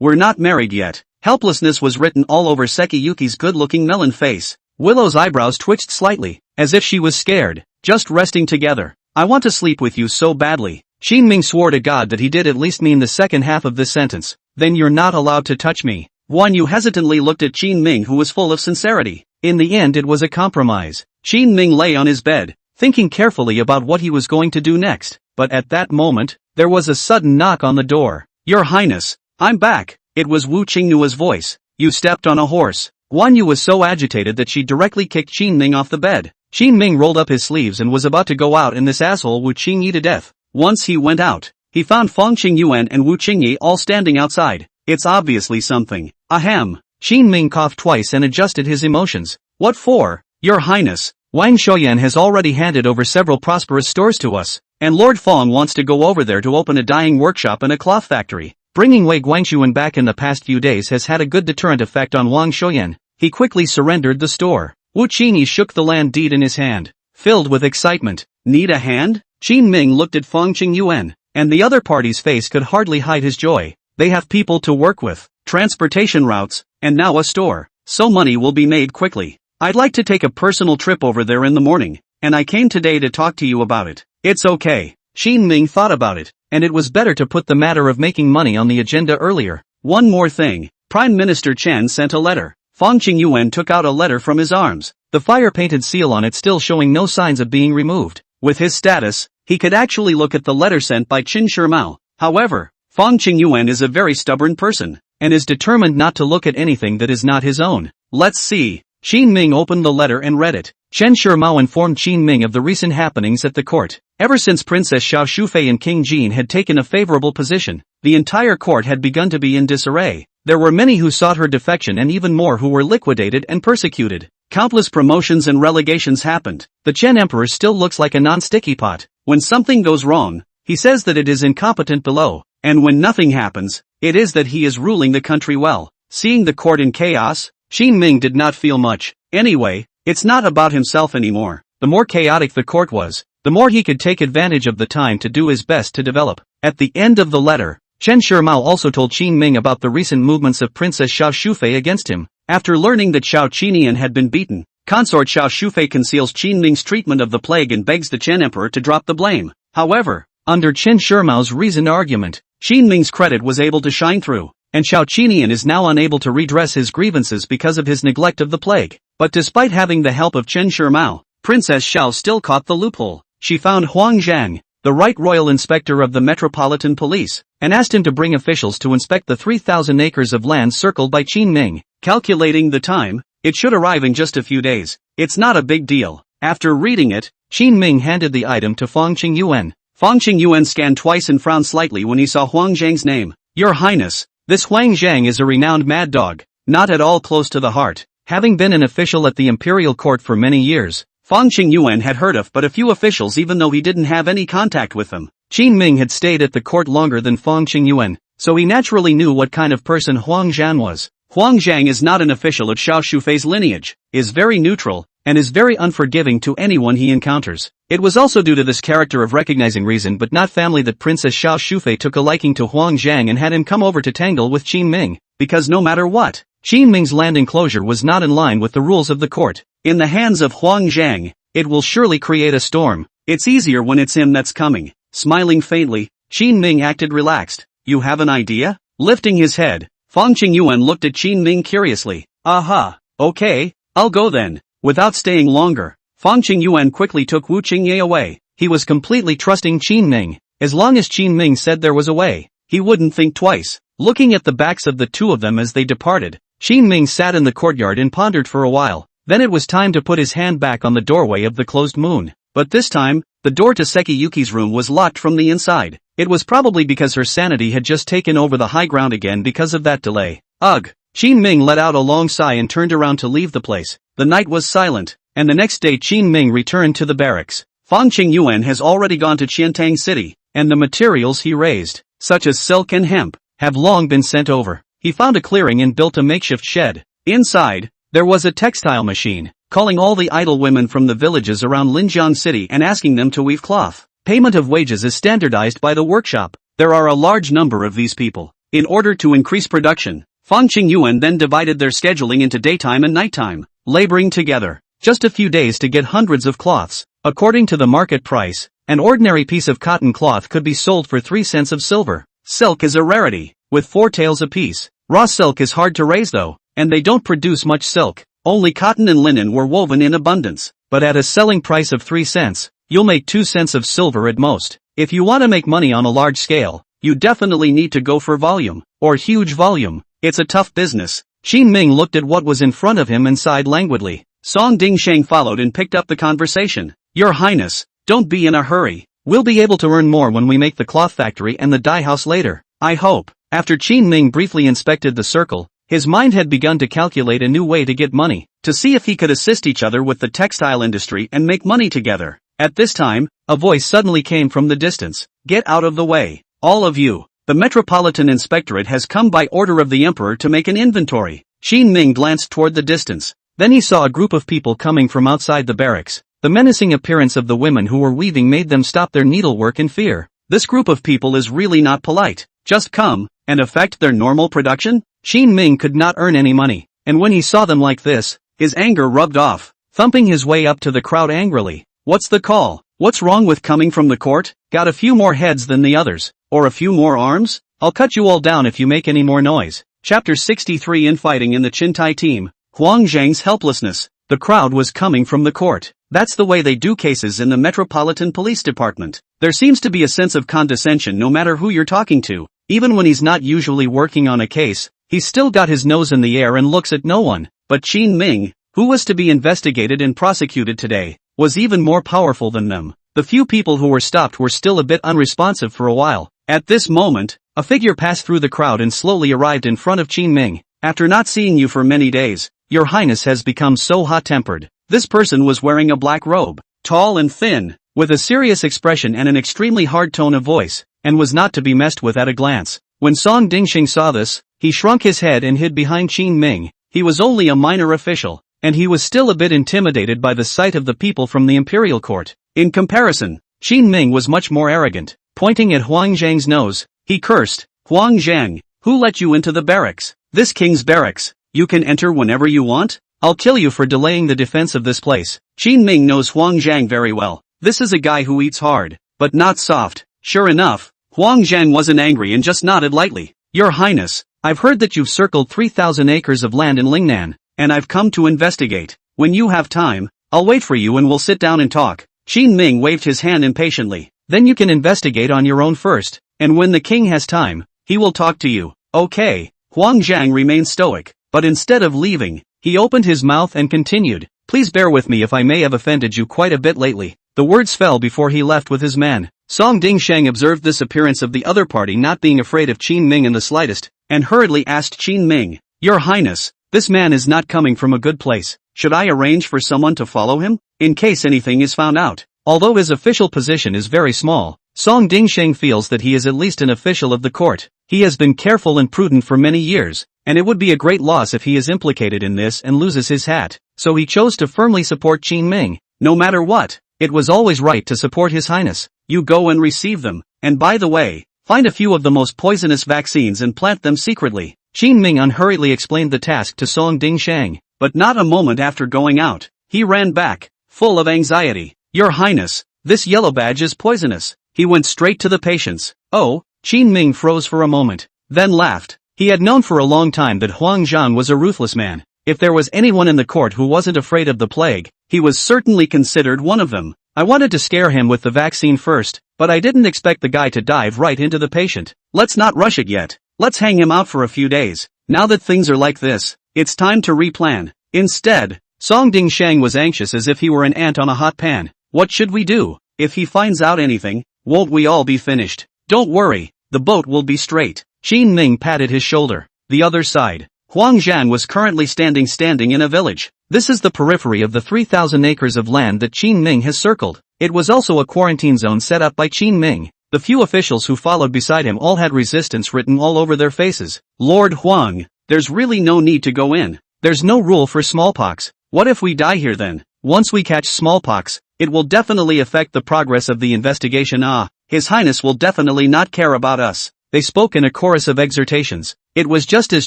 we're not married yet. Helplessness was written all over Sekiyuki's good-looking melon face. Willow's eyebrows twitched slightly, as if she was scared. Just resting together. I want to sleep with you so badly. Qin Ming swore to God that he did at least mean the second half of this sentence. Then you're not allowed to touch me. Guan Yu hesitantly looked at Qin Ming, who was full of sincerity. In the end it was a compromise. Qin Ming lay on his bed, thinking carefully about what he was going to do next. But at that moment, there was a sudden knock on the door. Your Highness, I'm back. It was Wu Qingnua's voice. You stepped on a horse. Guan Yu was so agitated that she directly kicked Qin Ming off the bed. Qin Ming rolled up his sleeves and was about to go out and this asshole Wu Qingyi to death. Once he went out, he found Feng Qingyuan and Wu Qingyi all standing outside. It's obviously something. Ahem. Qin Ming coughed twice and adjusted his emotions. What for? Your Highness, Wang Shouyan has already handed over several prosperous stores to us, and Lord Feng wants to go over there to open a dyeing workshop and a cloth factory. Bringing Wei Guangxuan back in the past few days has had a good deterrent effect on Wang Shouyan. He quickly surrendered the store. Wu Qingyi shook the land deed in his hand, filled with excitement. Need a hand? Qin Ming looked at Feng Qingyuan, and the other party's face could hardly hide his joy. They have people to work with, transportation routes, and now a store, so money will be made quickly. I'd like to take a personal trip over there in the morning, and I came today to talk to you about it. It's okay. Qin Ming thought about it, and it was better to put the matter of making money on the agenda earlier. One more thing. Prime Minister Chen sent a letter. Feng Qingyuan took out a letter from his arms, the fire-painted seal on it still showing no signs of being removed. With his status, he could actually look at the letter sent by Qin Shimao. However, Feng Qingyuan is a very stubborn person, and is determined not to look at anything that is not his own. Let's see. Qin Ming opened the letter and read it. Chen Shimao informed Qin Ming of the recent happenings at the court. Ever since Princess Xiao Shufei and King Jin had taken a favorable position, the entire court had begun to be in disarray. There were many who sought her defection and even more who were liquidated and persecuted. Countless promotions and relegations happened. The Chen Emperor still looks like a non-sticky pot. When something goes wrong, he says that it is incompetent below, and when nothing happens, it is that he is ruling the country well. Seeing the court in chaos, Qin Ming did not feel much. Anyway, it's not about himself anymore. The more chaotic the court was, the more he could take advantage of the time to do his best to develop. At the end of the letter, Chen Shimao also told Qin Ming about the recent movements of Princess Xiao Shufei against him. After learning that Xiao Qinian had been beaten, consort Xiao Shufei conceals Qin Ming's treatment of the plague and begs the Chen Emperor to drop the blame. However, under Chen Shimao's reasoned argument, Qin Ming's credit was able to shine through, and Xiao Qinian is now unable to redress his grievances because of his neglect of the plague. But despite having the help of Chen Shimao, Princess Xiao still caught the loophole. She found Huang Zhang, the right royal inspector of the Metropolitan Police, and asked him to bring officials to inspect the 3,000 acres of land circled by Qin Ming. Calculating the time, it should arrive in just a few days. It's not a big deal. After reading it, Qin Ming handed the item to Feng Qingyuan. Feng Qingyuan scanned twice and frowned slightly when he saw Huang Zhang's name. Your Highness, this Huang Zhang is a renowned mad dog, not at all close to the heart. Having been an official at the Imperial court for many years, Feng Qingyuan had heard of but a few officials even though he didn't have any contact with them. Qin Ming had stayed at the court longer than Feng Qingyuan, so he naturally knew what kind of person Huang Zhang was. Huang Zhang is not an official of Xiao Shufei's lineage, is very neutral, and is very unforgiving to anyone he encounters. It was also due to this character of recognizing reason but not family that Princess Xiao Shufei took a liking to Huang Zhang and had him come over to tangle with Qin Ming, because no matter what, Qin Ming's land enclosure was not in line with the rules of the court. In the hands of Huang Zhang, it will surely create a storm. It's easier when it's him that's coming. Smiling faintly, Qin Ming acted relaxed. You have an idea? Lifting his head, Fang Qingyuan looked at Qin Ming curiously. Aha, okay, I'll go then. Without staying longer, Fang Qingyuan quickly took Wu Qingye away. He was completely trusting Qin Ming. As long as Qin Ming said there was a way, he wouldn't think twice. Looking at the backs of the two of them as they departed, Qin Ming sat in the courtyard and pondered for a while. Then it was time to put his hand back on the doorway of the closed moon. But this time, the door to Seki Yuki's room was locked from the inside. It was probably because her sanity had just taken over the high ground again because of that delay. Ugh! Qin Ming let out a long sigh and turned around to leave the place. The night was silent, and the next day Qin Ming returned to the barracks. Fang Qingyuan has already gone to Qiantang City, and the materials he raised, such as silk and hemp, have long been sent over. He found a clearing and built a makeshift shed. Inside, there was a textile machine, calling all the idle women from the villages around Linjiang City and asking them to weave cloth. Payment of wages is standardized by the workshop. There are a large number of these people. In order to increase production, Fang Qingyuan then divided their scheduling into daytime and nighttime, laboring together. Just a few days to get hundreds of cloths. According to the market price, an ordinary piece of cotton cloth could be sold for 3 cents of silver. Silk is a rarity, with 4 taels apiece. Raw silk is hard to raise though, and they don't produce much silk. Only cotton and linen were woven in abundance. But at a selling price of 3 cents, you'll make 2 cents of silver at most. If you want to make money on a large scale, you definitely need to go for volume, or huge volume. It's a tough business. Qin Ming looked at what was in front of him and sighed languidly. Song Dingsheng followed and picked up the conversation. Your Highness, don't be in a hurry. We'll be able to earn more when we make the cloth factory and the dye house later, I hope. After Qin Ming briefly inspected the circle, his mind had begun to calculate a new way to get money, to see if he could assist each other with the textile industry and make money together. At this time, a voice suddenly came from the distance. Get out of the way, all of you. The Metropolitan Inspectorate has come by order of the Emperor to make an inventory. Qin Ming glanced toward the distance. Then he saw a group of people coming from outside the barracks. The menacing appearance of the women who were weaving made them stop their needlework in fear. This group of people is really not polite. Just come, and affect their normal production? Qin Ming could not earn any money, and when he saw them like this, his anger rubbed off. Thumping his way up to the crowd angrily. What's the call? What's wrong with coming from the court? Got a few more heads than the others, or a few more arms? I'll cut you all down if you make any more noise. Chapter 63 Infighting in the Chintai team. Huang Zhang's helplessness. The crowd was coming from the court. That's the way they do cases in the Metropolitan Police Department. There seems to be a sense of condescension no matter who you're talking to. Even when he's not usually working on a case, he's still got his nose in the air and looks at no one. But Qin Ming, who was to be investigated and prosecuted today, was even more powerful than them. The few people who were stopped were still a bit unresponsive for a while. At this moment, a figure passed through the crowd and slowly arrived in front of Qin Ming. After not seeing you for many days, your Highness has become so hot-tempered. This person was wearing a black robe, tall and thin, with a serious expression and an extremely hard tone of voice, and was not to be messed with at a glance. When Song Dingxing saw this, he shrunk his head and hid behind Qin Ming. He was only a minor official, and he was still a bit intimidated by the sight of the people from the Imperial court. In comparison, Qin Ming was much more arrogant. Pointing at Huang Zhang's nose, he cursed, Huang Zhang, who let you into the barracks? This king's barracks. You can enter whenever you want? I'll kill you for delaying the defense of this place. Qin Ming knows Huang Zhang very well. This is a guy who eats hard, but not soft. Sure enough, Huang Zhang wasn't angry and just nodded lightly. Your Highness, I've heard that you've circled 3,000 acres of land in Lingnan, and I've come to investigate. When you have time, I'll wait for you and we'll sit down and talk. Qin Ming waved his hand impatiently. Then you can investigate on your own first, and when the king has time, he will talk to you. Okay. Huang Zhang remained stoic, but instead of leaving, he opened his mouth and continued, please bear with me if I may have offended you quite a bit lately. The words fell before he left with his man. Song Dingsheng observed this appearance of the other party not being afraid of Qin Ming in the slightest, and hurriedly asked Qin Ming, Your Highness, this man is not coming from a good place. Should I arrange for someone to follow him, in case anything is found out? Although his official position is very small, Song Dingsheng feels that he is at least an official of the court. He has been careful and prudent for many years, and it would be a great loss if he is implicated in this and loses his hat. So he chose to firmly support Qin Ming. No matter what, it was always right to support His Highness. You go and receive them, and by the way, find a few of the most poisonous vaccines and plant them secretly. Qin Ming unhurriedly explained the task to Song Dingshang, but not a moment after going out, he ran back, full of anxiety. Your Highness, this yellow badge is poisonous. He went straight to the patients. Oh, Qin Ming froze for a moment, then laughed. He had known for a long time that Huang Zhang was a ruthless man. If there was anyone in the court who wasn't afraid of the plague, he was certainly considered one of them. I wanted to scare him with the vaccine first, but I didn't expect the guy to dive right into the patient. Let's not rush it yet. Let's hang him out for a few days. Now that things are like this, it's time to replan. Instead, Song Dingshang was anxious as if he were an ant on a hot pan. What should we do? If he finds out anything, won't we all be finished? Don't worry, the boat will be straight. Qin Ming patted his shoulder. The other side. Huang Zhan was currently standing in a village. This is the periphery of the 3,000 acres of land that Qin Ming has circled. It was also a quarantine zone set up by Qin Ming. The few officials who followed beside him all had resistance written all over their faces. Lord Huang, there's really no need to go in. There's no rule for smallpox. What if we die here then? Once we catch smallpox, it will definitely affect the progress of the investigation. His Highness will definitely not care about us. They spoke in a chorus of exhortations. It was just as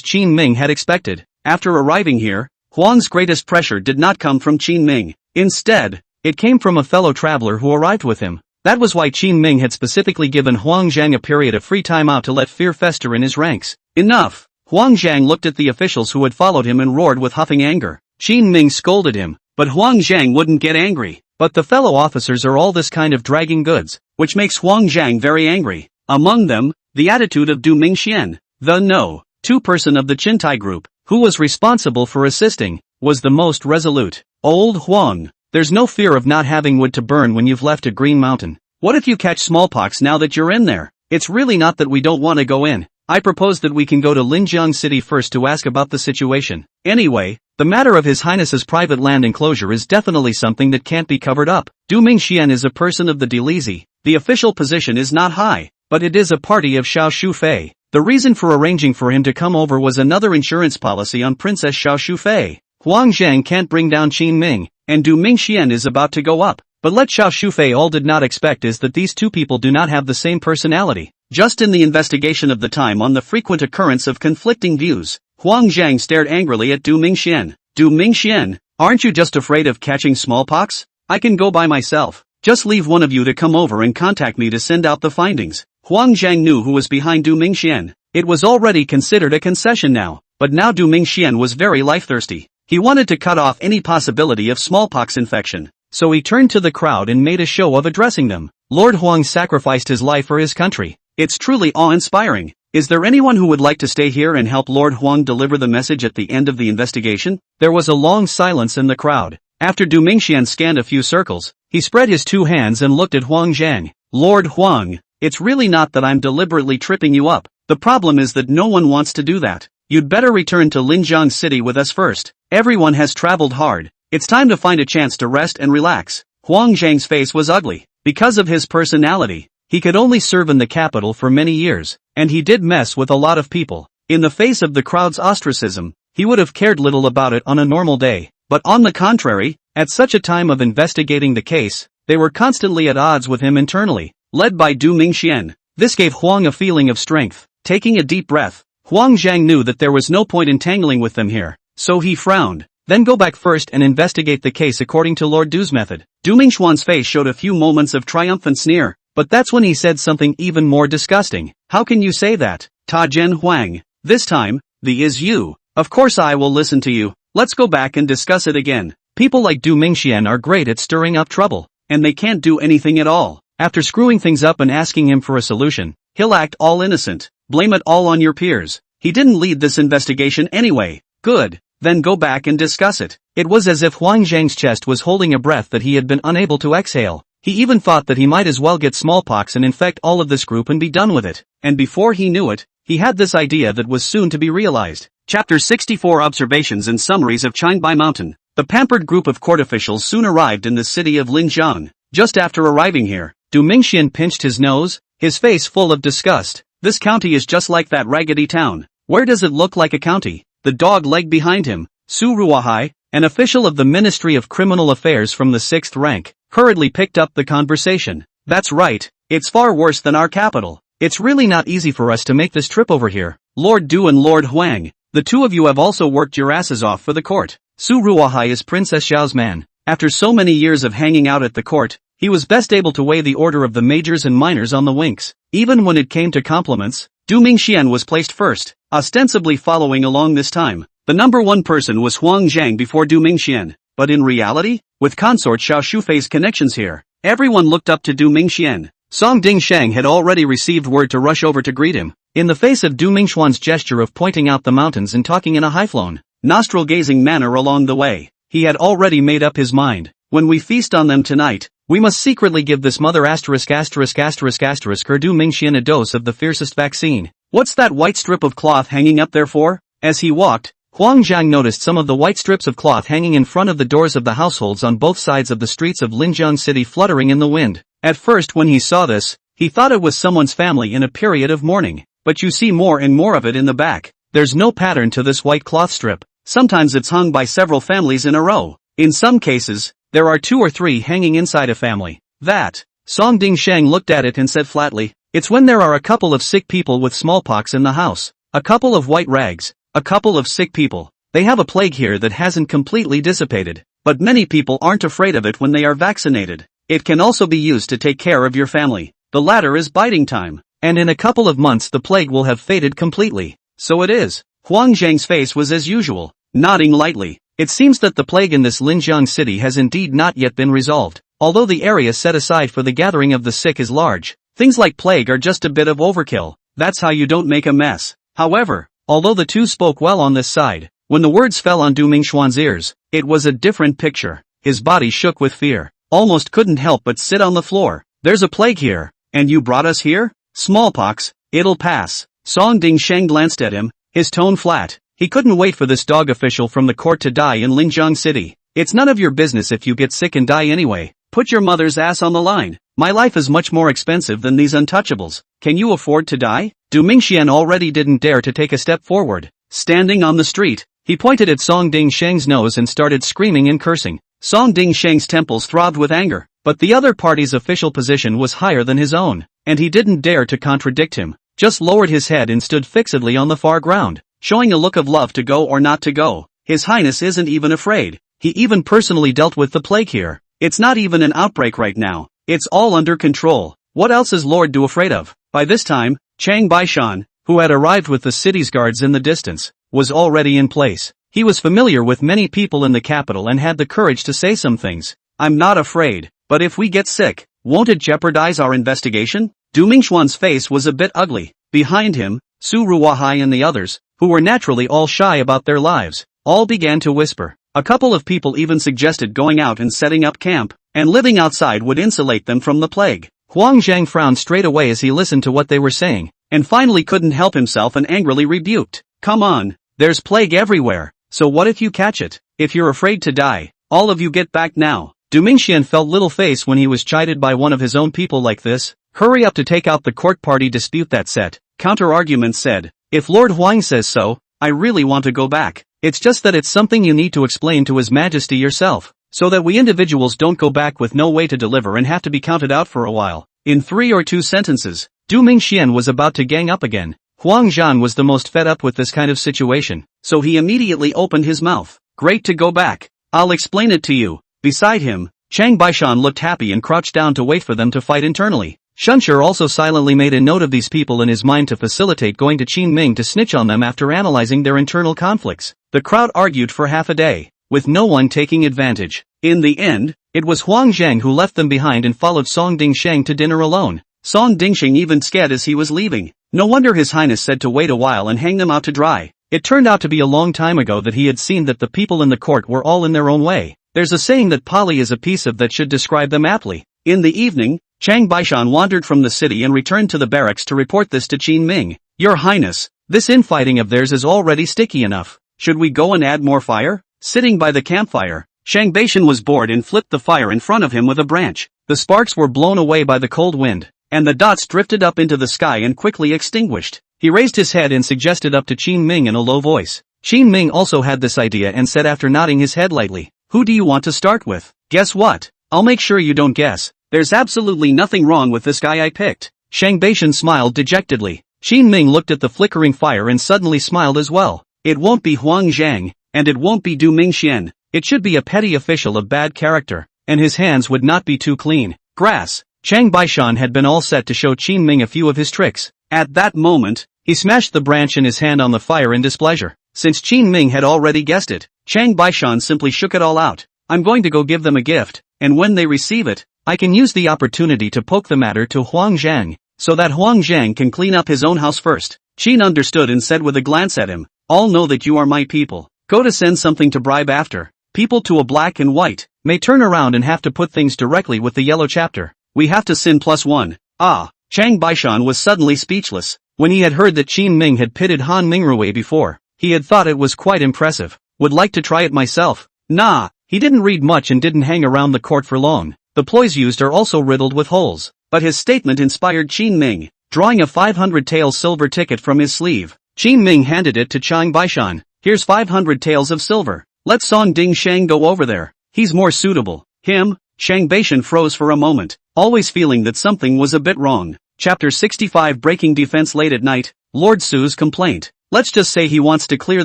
Qin Ming had expected. After arriving here, Huang's greatest pressure did not come from Qin Ming. Instead, it came from a fellow traveler who arrived with him. That was why Qin Ming had specifically given Huang Zhang a period of free time out to let fear fester in his ranks. Enough! Huang Zhang looked at the officials who had followed him and roared with huffing anger. Qin Ming scolded him, but Huang Zhang wouldn't get angry. But the fellow officers are all this kind of dragging goods, which makes Huang Zhang very angry. Among them, the attitude of Du Mingxian, the No-2 of the Qintai group, who was responsible for assisting, was the most resolute. Old Huang, there's no fear of not having wood to burn when you've left a green mountain. What if you catch smallpox now that you're in there? It's really not that we don't want to go in. I propose that we can go to Linjiang City first to ask about the situation. Anyway, the matter of His Highness's private land enclosure is definitely something that can't be covered up. Du Mingxian is a person of the Delizi. The official position is not high, but it is a party of Xiao Shufei. The reason for arranging for him to come over was another insurance policy on Princess Xiao Shufei. Huang Zhang can't bring down Qin Ming, and Du Mingxian is about to go up. But what Xiao Shufei all did not expect is that these two people do not have the same personality. Just in the investigation of the time on the frequent occurrence of conflicting views, Huang Zhang stared angrily at Du Mingxian. Du Mingxian, aren't you just afraid of catching smallpox? I can go by myself. Just leave one of you to come over and contact me to send out the findings. Huang Zhang knew who was behind Du Mingxian. It was already considered a concession now, but now Du Mingxian was very life-thirsty. He wanted to cut off any possibility of smallpox infection. So he turned to the crowd and made a show of addressing them. Lord Huang sacrificed his life for his country. It's truly awe-inspiring. Is there anyone who would like to stay here and help Lord Huang deliver the message at the end of the investigation? There was a long silence in the crowd. After Du Mingxian scanned a few circles, he spread his two hands and looked at Huang Zhang. Lord Huang, it's really not that I'm deliberately tripping you up. The problem is that no one wants to do that. You'd better return to Linjiang City with us first. Everyone has traveled hard. It's time to find a chance to rest and relax. Huang Zhang's face was ugly. Because of his personality, he could only serve in the capital for many years, and he did mess with a lot of people. In the face of the crowd's ostracism, he would have cared little about it on a normal day. But on the contrary, at such a time of investigating the case, they were constantly at odds with him internally, led by Du Mingxian. This gave Huang a feeling of strength. Taking a deep breath, Huang Zhang knew that there was no point in tangling with them here, so he frowned. Then go back first and investigate the case according to Lord Du's method. Du Mingxuan's face showed a few moments of triumphant sneer, but that's when he said something even more disgusting. How can you say that? Ta Zhen Huang. This time, the is you. Of course I will listen to you. Let's go back and discuss it again. People like Du Mingxian are great at stirring up trouble, and they can't do anything at all. After screwing things up and asking him for a solution, he'll act all innocent. Blame it all on your peers. He didn't lead this investigation anyway. Good. Then go back and discuss it. It was as if Huang Zhang's chest was holding a breath that he had been unable to exhale. He even thought that he might as well get smallpox and infect all of this group and be done with it. And before he knew it, he had this idea that was soon to be realized. Chapter 64 Observations and Summaries of Qingbai Mountain. The pampered group of court officials soon arrived in the city of Linjiang. Just after arriving here, Du Mingxian pinched his nose, his face full of disgust. This county is just like that raggedy town. Where does it look like a county? The dog leg behind him, Su Ruahai, An official of the Ministry of Criminal Affairs from the 6th rank, hurriedly picked up the conversation. That's right, it's far worse than our capital. It's really not easy for us to make this trip over here. Lord Du and Lord Huang, the two of you have also worked your asses off for the court. Su Ruohai is Princess Xiao's man. After so many years of hanging out at the court, he was best able to weigh the order of the majors and minors on the winks. Even when it came to compliments, Du Mingxian was placed first, ostensibly following along this time. The number one person was Huang Zhang before Du Mingxian, but in reality, with consort Xiao Shufei's connections here, everyone looked up to Du Mingxian. Song Dingsheng had already received word to rush over to greet him. In the face of Du Mingxuan's gesture of pointing out the mountains and talking in a high-flown, nostril-gazing manner along the way, he had already made up his mind. When we feast on them tonight, we must secretly give this mother her Du Mingxian a dose of the fiercest vaccine. What's that white strip of cloth hanging up there for? As he walked, Huang Zhang noticed some of the white strips of cloth hanging in front of the doors of the households on both sides of the streets of Linjiang City fluttering in the wind. At first when he saw this, he thought it was someone's family in a period of mourning, but you see more and more of it in the back. There's no pattern to this white cloth strip. Sometimes it's hung by several families in a row. In some cases, there are 2 or 3 hanging inside a family. That, Song Dingsheng looked at it and said flatly, it's when there are a couple of sick people with smallpox in the house, a couple of white rags, a couple of sick people. They have a plague here that hasn't completely dissipated, but many people aren't afraid of it when they are vaccinated. It can also be used to take care of your family. The latter is biting time, and in a couple of months the plague will have faded completely. So it is. Huang Zhang's face was as usual, nodding lightly. It seems that the plague in this Linjiang city has indeed not yet been resolved. Although the area set aside for the gathering of the sick is large, things like plague are just a bit of overkill. That's how you don't make a mess. However, although the two spoke well on this side, when the words fell on Du Mingxuan's ears, it was a different picture. His body shook with fear. Almost couldn't help but sit on the floor. There's a plague here, and you brought us here? Smallpox, it'll pass. Song Dingsheng glanced at him, his tone flat. He couldn't wait for this dog official from the court to die in Linjiang City. It's none of your business if you get sick and die anyway. Put your mother's ass on the line. My life is much more expensive than these untouchables. Can you afford to die? Du Mingxian already didn't dare to take a step forward. Standing on the street, he pointed at Song Dingsheng's nose and started screaming and cursing. Song Dingsheng's temples throbbed with anger, but the other party's official position was higher than his own, and he didn't dare to contradict him, just lowered his head and stood fixedly on the far ground, showing a look of love to go or not to go. His Highness isn't even afraid. He even personally dealt with the plague here. It's not even an outbreak right now. It's all under control. What else is Lord Du afraid of? By this time, Chang Baishan, who had arrived with the city's guards in the distance, was already in place. He was familiar with many people in the capital and had the courage to say some things. I'm not afraid, but if we get sick, won't it jeopardize our investigation? Du Mingxuan's face was a bit ugly. Behind him, Su Ruohai and the others, who were naturally all shy about their lives, all began to whisper. A couple of people even suggested going out and setting up camp, and living outside would insulate them from the plague. Huang Zhang frowned straight away as he listened to what they were saying, and finally couldn't help himself and angrily rebuked. Come on, there's plague everywhere. So what if you catch it? If you're afraid to die, all of you get back now. Du Mingxian felt little face when he was chided by one of his own people like this. Hurry up to take out the court party dispute that set. Counter-argument said, if Lord Huang says so, I really want to go back. It's just that it's something you need to explain to His Majesty yourself, so that we individuals don't go back with no way to deliver and have to be counted out for a while. In 3 or 2 sentences, Du Mingxian was about to gang up again. Huang Zhan was the most fed up with this kind of situation, so he immediately opened his mouth. Great to go back. I'll explain it to you. Beside him, Chang Baishan looked happy and crouched down to wait for them to fight internally. Shunshur also silently made a note of these people in his mind to facilitate going to Qin Ming to snitch on them after analyzing their internal conflicts. The crowd argued for half a day, with no one taking advantage. In the end, it was Huang Zhang who left them behind and followed Song Dingsheng to dinner alone. Song Dingsheng even scared as he was leaving. No wonder His Highness said to wait a while and hang them out to dry. It turned out to be a long time ago that he had seen that the people in the court were all in their own way. There's a saying that Pali is a piece of that should describe them aptly. In the evening, Chang Baishan wandered from the city and returned to the barracks to report this to Qin Ming. Your Highness, this infighting of theirs is already sticky enough. Should we go and add more fire? Sitting by the campfire, Chang Baishan was bored and flipped the fire in front of him with a branch. The sparks were blown away by the cold wind, and the dots drifted up into the sky and quickly extinguished. He raised his head and suggested up to Qin Ming in a low voice. Qin Ming also had this idea and said after nodding his head lightly, "Who do you want to start with?" "Guess what? I'll make sure you don't guess. There's absolutely nothing wrong with this guy I picked." Shang Beishan smiled dejectedly. Qin Ming looked at the flickering fire and suddenly smiled as well. "It won't be Huang Zhang, and it won't be Du Mingxian. It should be a petty official of bad character, and his hands would not be too clean." Grass. Shang Beishan had been all set to show Qin Ming a few of his tricks. At that moment, he smashed the branch in his hand on the fire in displeasure. Since Qin Ming had already guessed it, Shang Beishan simply shook it all out. "I'm going to go give them a gift, and when they receive it, I can use the opportunity to poke the matter to Huang Zhang, so that Huang Zhang can clean up his own house first." Qin understood and said with a glance at him, "All know that you are my people. Go to send something to bribe after. People to a black and white, may turn around and have to put things directly with the yellow chapter. We have to sin +1. Ah." Shang Beishan was suddenly speechless. When he had heard that Qin Ming had pitted Han Mingrui before, he had thought it was quite impressive. "Would like to try it myself." Nah, he didn't read much and didn't hang around the court for long. The ploys used are also riddled with holes. But his statement inspired Qin Ming. Drawing a 500 taels silver ticket from his sleeve, Qin Ming handed it to Shang Beishan. "Here's 500 taels of silver. Let Song Ding Shang go over there. He's more suitable." "Him?" Shang Beishan froze for a moment, always feeling that something was a bit wrong. Chapter 65 Breaking Defense Late at Night, Lord Su's Complaint. "Let's just say he wants to clear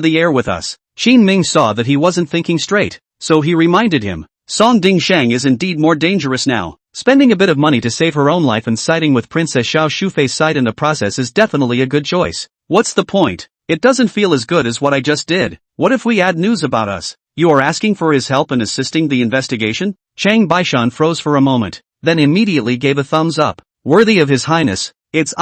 the air with us." Qin Ming saw that he wasn't thinking straight, so he reminded him. "Song Ding Shang is indeed more dangerous now. Spending a bit of money to save her own life and siding with Princess Xiao Shufei's side in the process is definitely a good choice. What's the point? It doesn't feel as good as what I just did. What if we add news about us? You are asking for his help in assisting the investigation?" Shang Beishan froze for a moment, then immediately gave a thumbs up. "Worthy of His Highness. It's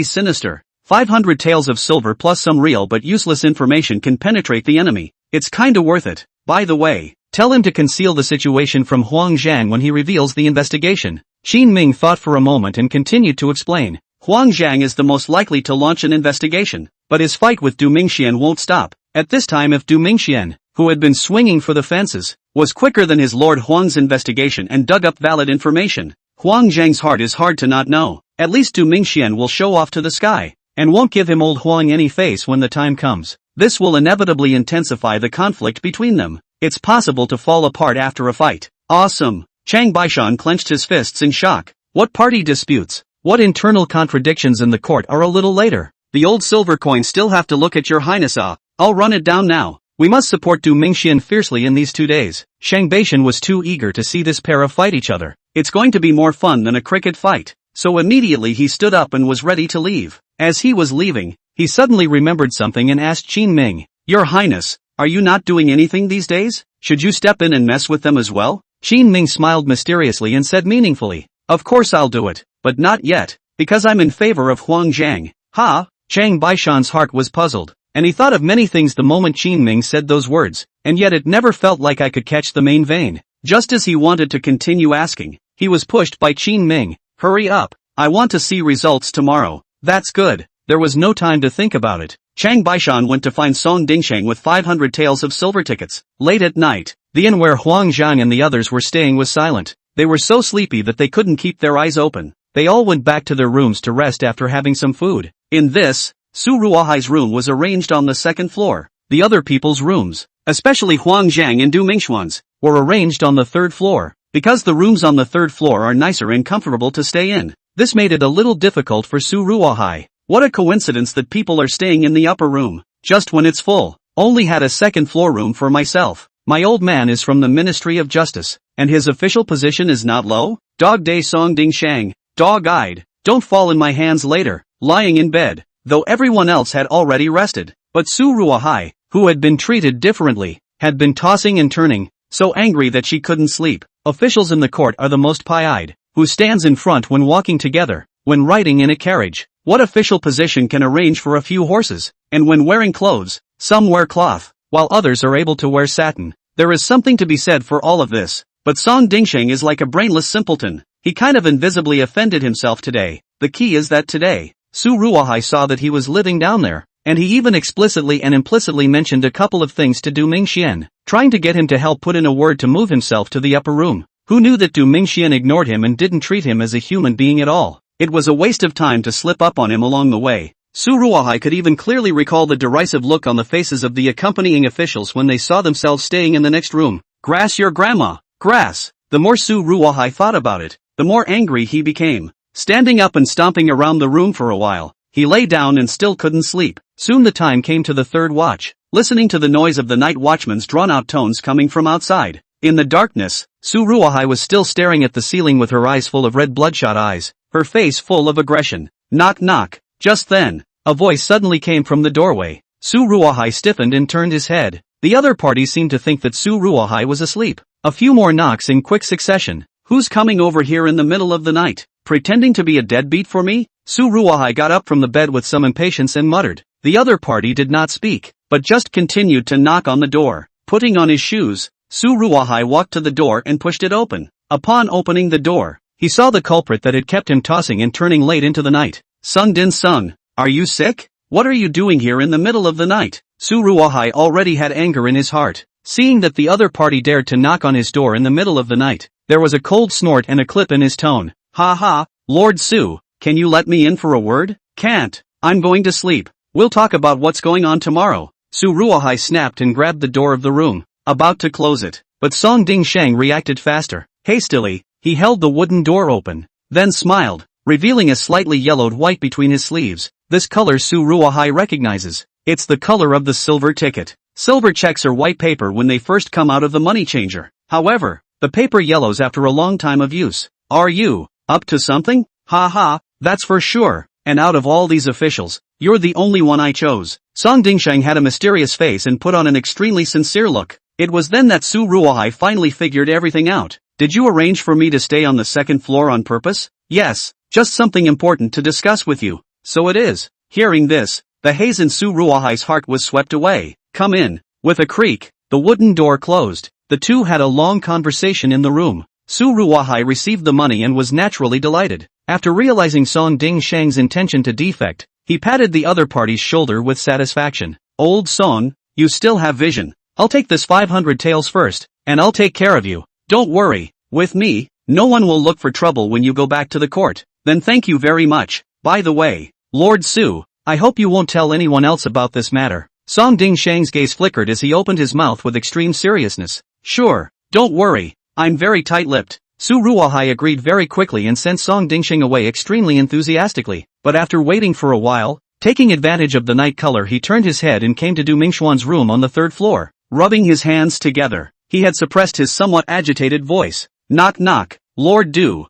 sinister. 500 taels of silver plus some real but useless information can penetrate the enemy. It's kinda worth it. By the way, tell him to conceal the situation from Huang Zhang when he reveals the investigation." Qin Ming thought for a moment and continued to explain. "Huang Zhang is the most likely to launch an investigation, but his fight with Du Mingxian won't stop. At this time if Du Mingxian, who had been swinging for the fences, was quicker than his Lord Huang's investigation and dug up valid information, Huang Zhang's heart is hard to not know. At least Du Mingxian will show off to the sky, and won't give him old Huang any face when the time comes. This will inevitably intensify the conflict between them. It's possible to fall apart after a fight." "Awesome." Shang Beishan clenched his fists in shock. What party disputes? What internal contradictions in the court are a little later? The old silver coins still have to look at your highness. I'll run it down now. We must support Du Mingxian fiercely in these 2 days. Shang Beishan was too eager to see this pair fight each other. It's going to be more fun than a cricket fight. So immediately he stood up and was ready to leave. As he was leaving, he suddenly remembered something and asked Qin Ming, "Your Highness, are you not doing anything these days? Should you step in and mess with them as well?" Qin Ming smiled mysteriously and said meaningfully, "Of course I'll do it, but not yet, because I'm in favor of Huang Zhang." "Ha?" Shang Beishan's heart was puzzled, and he thought of many things the moment Qin Ming said those words, and yet it never felt like I could catch the main vein. Just as he wanted to continue asking, he was pushed by Qin Ming. "Hurry up, I want to see results tomorrow." "That's good." There was no time to think about it. Shang Beishan went to find Song Dingsheng with 500 taels of silver tickets. Late at night, the inn where Huang Zhang and the others were staying was silent. They were so sleepy that they couldn't keep their eyes open. They all went back to their rooms to rest after having some food. In this, Su Ruohai's room was arranged on the second floor. The other people's rooms, especially Huang Zhang and Du Mingxuan's, were arranged on the third floor. Because the rooms on the third floor are nicer and comfortable to stay in, this made it a little difficult for Su Ruohai. What a coincidence that people are staying in the upper room, just when it's full. Only had a second floor room for myself. My old man is from the Ministry of Justice, and his official position is not low. Dog Day Song Ding Shang, dog-eyed, don't fall in my hands later, lying in bed, though everyone else had already rested. But Su Ruohai, who had been treated differently, had been tossing and turning, so angry that she couldn't sleep. Officials in the court are the most pie-eyed. Who stands in front when walking together, when riding in a carriage? What official position can arrange for a few horses? And when wearing clothes, some wear cloth, while others are able to wear satin. There is something to be said for all of this. But Song Dingsheng is like a brainless simpleton. He kind of invisibly offended himself today. The key is that today, Su Ruohai saw that he was living down there, and he even explicitly and implicitly mentioned a couple of things to Du Mingxian, trying to get him to help put in a word to move himself to the upper room. Who knew that Du Mingxian ignored him and didn't treat him as a human being at all? It was a waste of time to slip up on him along the way. Su Ruohai could even clearly recall the derisive look on the faces of the accompanying officials when they saw themselves staying in the next room. Grass your grandma, grass. The more Su Ruohai thought about it, the more angry he became. Standing up and stomping around the room for a while, he lay down and still couldn't sleep. Soon the time came to the third watch, listening to the noise of the night watchman's drawn-out tones coming from outside. In the darkness, Su Ruohai was still staring at the ceiling with her eyes full of red bloodshot eyes, her face full of aggression. Knock knock. Just then, a voice suddenly came from the doorway. Su Ruohai stiffened and turned his head. The other party seemed to think that Su Ruohai was asleep. A few more knocks in quick succession. Who's coming over here in the middle of the night, pretending to be a deadbeat for me? Su Ruohai got up from the bed with some impatience and muttered. The other party did not speak, but just continued to knock on the door. Putting on his shoes, Su Ruohai walked to the door and pushed it open. Upon opening the door, he saw the culprit that had kept him tossing and turning late into the night. Sung Din Sung, are you sick? What are you doing here in the middle of the night? Su Ruohai already had anger in his heart. Seeing that the other party dared to knock on his door in the middle of the night, there was a cold snort and a clip in his tone. Ha ha, Lord Su, can you let me in for a word? Can't. I'm going to sleep. We'll talk about what's going on tomorrow. Su Ruohai snapped and grabbed the door of the room, about to close it, but Song Ding Sheng reacted faster. Hastily, he held the wooden door open, then smiled, revealing a slightly yellowed white between his sleeves. This color Su Ruohai recognizes. It's the color of the silver ticket. Silver checks are white paper when they first come out of the money changer. However, the paper yellows after a long time of use. Are you up to something? Ha ha, that's for sure. And out of all these officials, you're the only one I chose. Song Dingsheng had a mysterious face and put on an extremely sincere look. It was then that Su Ruohai finally figured everything out. Did you arrange for me to stay on the second floor on purpose? Yes, just something important to discuss with you. So it is. Hearing this, the haze in Su Ruohai's heart was swept away. Come in. With a creak, the wooden door closed. The two had a long conversation in the room. Su Ruohai received the money and was naturally delighted. After realizing Song Ding Sheng's intention to defect, he patted the other party's shoulder with satisfaction. Old Song, you still have vision. I'll take this 500 taels first, and I'll take care of you. Don't worry. With me, no one will look for trouble when you go back to the court. Then thank you very much. By the way, Lord Su, I hope you won't tell anyone else about this matter. Song Ding Sheng's gaze flickered as he opened his mouth with extreme seriousness. Sure, don't worry, I'm very tight-lipped. Su Ruohai agreed very quickly and sent Song Dingsheng away extremely enthusiastically, but after waiting for a while, taking advantage of the night color, he turned his head and came to Du Mingxuan's room on the third floor. Rubbing his hands together, he had suppressed his somewhat agitated voice. Knock knock, Lord Du,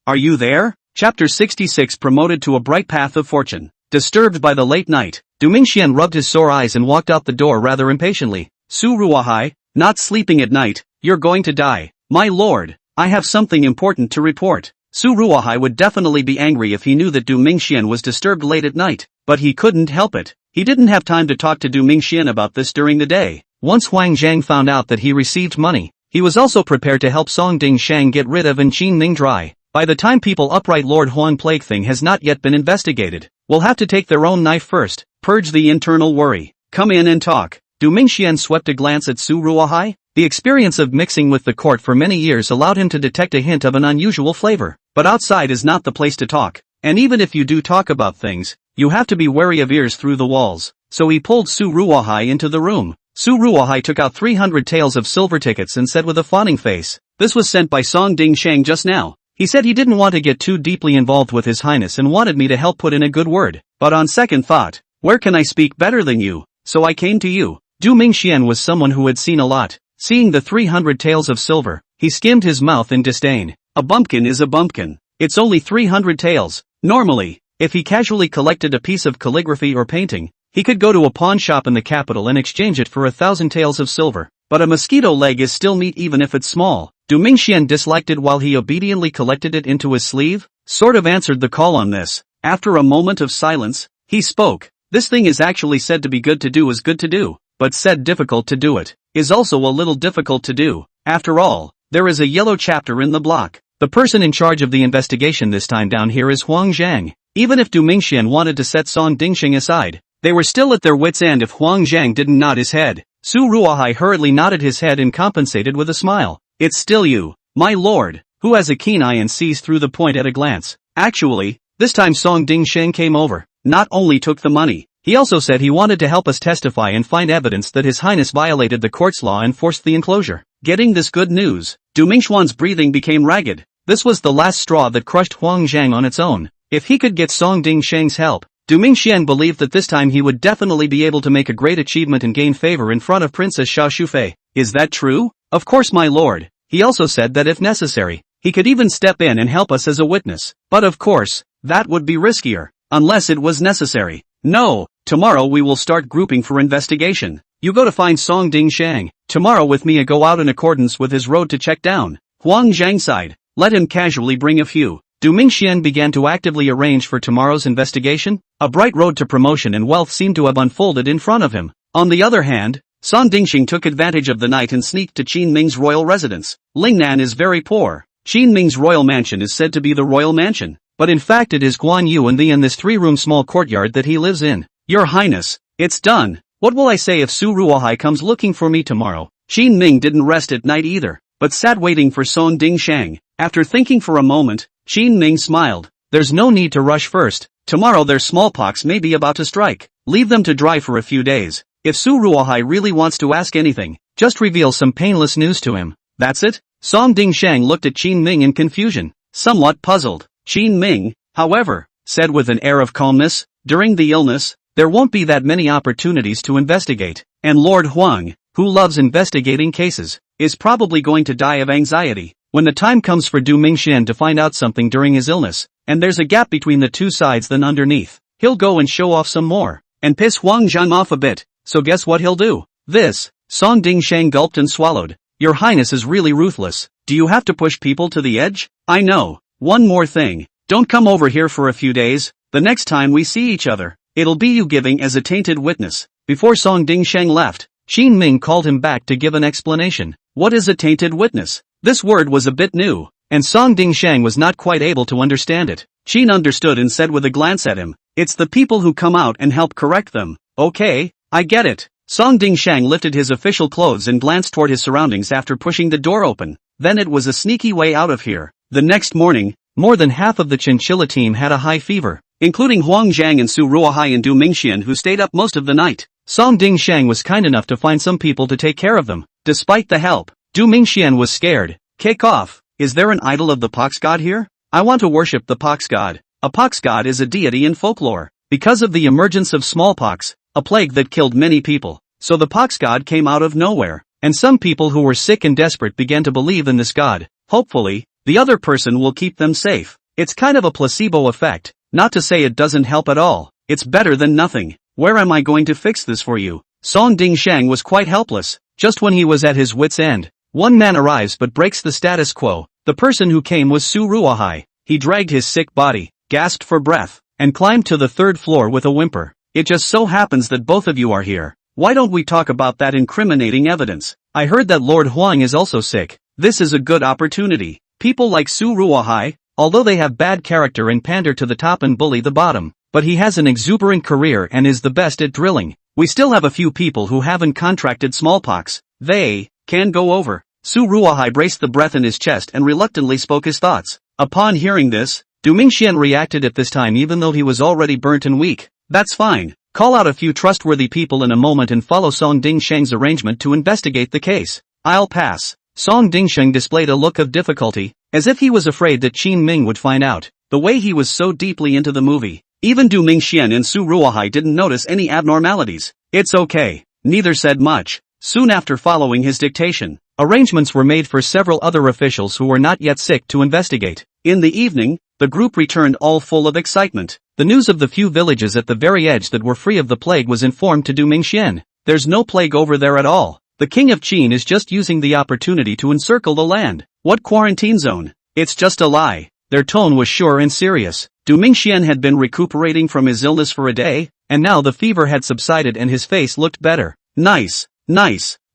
are you there? Chapter 66 promoted to a bright path of fortune. Disturbed by the late night, Du Mingxian rubbed his sore eyes and walked out the door rather impatiently. Su Ruohai, not sleeping at night, you're going to die. My lord, I have something important to report. Su Ruohai would definitely be angry if he knew that Du Mingxian was disturbed late at night, but he couldn't help it. He didn't have time to talk to Du Mingxian about this during the day. Once Huang Zhang found out that he received money, he was also prepared to help Song Ding Sheng get rid of Qin Ning Dry. By the time people upright Lord Huan plague thing has not yet been investigated. Will have to take their own knife first, purge the internal worry. Come in and talk. Du Mingxian swept a glance at Su Ruohai. The experience of mixing with the court for many years allowed him to detect a hint of an unusual flavor. But outside is not the place to talk, and even if you do talk about things, you have to be wary of ears through the walls. So he pulled Su Ruohai into the room. Su Ruohai took out 300 taels of silver tickets and said with a fawning face, this was sent by Song Ding Sheng just now. He said he didn't want to get too deeply involved with His Highness and wanted me to help put in a good word. But on second thought, where can I speak better than you? So I came to you. Du Mingxian was someone who had seen a lot. Seeing the 300 taels of silver, he skimmed his mouth in disdain. A bumpkin is a bumpkin. It's only 300 taels. Normally, if he casually collected a piece of calligraphy or painting, he could go to a pawn shop in the capital and exchange it for 1,000 taels of silver. But a mosquito leg is still meat even if it's small. Du Mingxian disliked it while he obediently collected it into his sleeve. Sort of answered the call on this. After a moment of silence, he spoke. This thing is actually said to be good to do is good to do, but said difficult to do it is also a little difficult to do. After all, there is a yellow chapter in the block. The person in charge of the investigation this time down here is Huang Zhang. Even if Du Mingxian wanted to set Song Dingsheng aside, they were still at their wits' end if Huang Zhang didn't nod his head. Su Ruohai hurriedly nodded his head and compensated with a smile. It's still you, my lord, who has a keen eye and sees through the point at a glance. Actually, this time Song Dingsheng came over. not only took the money, he also said he wanted to help us testify and find evidence that His Highness violated the court's law and forced the enclosure. Getting this good news, Du Mingxuan's breathing became ragged. This was the last straw that crushed Huang Zhang on its own. If he could get Song Dingsheng's help, Du Mingxian believed that this time he would definitely be able to make a great achievement and gain favor in front of Princess Xiao Shufei. Is that true? Of course, my lord. He also said that if necessary, he could even step in and help us as a witness. But of course, that would be riskier, unless it was necessary. No, tomorrow we will start grouping for investigation. You go to find Song Dingsheng. Tomorrow with me I go out in accordance with his road to check down. Huang Zhang sighed. Let him casually bring a few. Du Mingxian began to actively arrange for tomorrow's investigation. A bright road to promotion and wealth seemed to have unfolded in front of him. On the other hand, Song Dingxing took advantage of the night and sneaked to Qin Ming's royal residence. Lingnan is very poor. Qin Ming's royal mansion is said to be the royal mansion, but in fact it is Guan Yu and in this 3-room small courtyard that he lives in. Your Highness, it's done. What will I say if Su Ruohai comes looking for me tomorrow? Qin Ming didn't rest at night either, but sat waiting for Song Dingsheng. After thinking for a moment, Qin Ming smiled. There's no need to rush first. Tomorrow their smallpox may be about to strike. Leave them to dry for a few days. If Su Ruohai really wants to ask anything, just reveal some painless news to him. That's it? Song Dingsheng looked at Qin Ming in confusion, somewhat puzzled. Qin Ming, however, said with an air of calmness, during the illness, there won't be that many opportunities to investigate, and Lord Huang, who loves investigating cases, is probably going to die of anxiety. When the time comes for Du Mingxian to find out something during his illness, and there's a gap between the two sides then underneath, he'll go and show off some more, and piss Huang Zhang off a bit, so guess what he'll do? This. Song Dingsheng gulped and swallowed. Your Highness is really ruthless. Do you have to push people to the edge? I know. One more thing. Don't come over here for a few days. The next time we see each other, it'll be you giving as a tainted witness. Before Song Dingsheng left, Qin Ming called him back to give an explanation. What is a tainted witness? This word was a bit new, and Song Dingsheng was not quite able to understand it. Qin understood and said with a glance at him, it's the people who come out and help correct them. Okay, I get it. Song Dingsheng lifted his official clothes and glanced toward his surroundings after pushing the door open. Then it was a sneaky way out of here. The next morning, more than half of the chinchilla team had a high fever, including Huang Zhang and Su Ruohai and Du Mingxian who stayed up most of the night. Song Dingsheng was kind enough to find some people to take care of them. Despite the help, Du Mingxian was scared. Kick off. Is there an idol of the pox god here? I want to worship the pox god. A pox god is a deity in folklore. Because of the emergence of smallpox, a plague that killed many people, so the pox god came out of nowhere, and some people who were sick and desperate began to believe in this god. Hopefully, the other person will keep them safe. It's kind of a placebo effect. Not to say it doesn't help at all. It's better than nothing. Where am I going to fix this for you? Song Dingsheng was quite helpless. Just when he was at his wit's end, one man arrives but breaks the status quo. The person who came was Su Ruohai. He dragged his sick body, gasped for breath, and climbed to the 3rd floor with a whimper. It just so happens that both of you are here. Why don't we talk about that incriminating evidence? I heard that Lord Huang is also sick. This is a good opportunity. People like Su Ruohai, although they have bad character and pander to the top and bully the bottom, but he has an exuberant career and is the best at drilling. We still have a few people who haven't contracted smallpox. They can go over. Su Ruohai braced the breath in his chest and reluctantly spoke his thoughts. Upon hearing this, Du Mingxian reacted at this time even though he was already burnt and weak. That's fine. Call out a few trustworthy people in a moment and follow Song Dingsheng's arrangement to investigate the case. I'll pass. Song Dingsheng displayed a look of difficulty, as if he was afraid that Qin Ming would find out. The way he was so deeply into the movie, even Du Mingxian and Su Ruohai didn't notice any abnormalities. It's okay. Neither said much. Soon after following his dictation, arrangements were made for several other officials who were not yet sick to investigate. In the evening, the group returned all full of excitement. The news of the few villages at the very edge that were free of the plague was informed to Du Mingxian. There's no plague over there at all. The king of Qin is just using the opportunity to encircle the land. What quarantine zone? It's just a lie. Their tone was sure and serious. Du Mingxian had been recuperating from his illness for a day, and now the fever had subsided and his face looked better. Nice.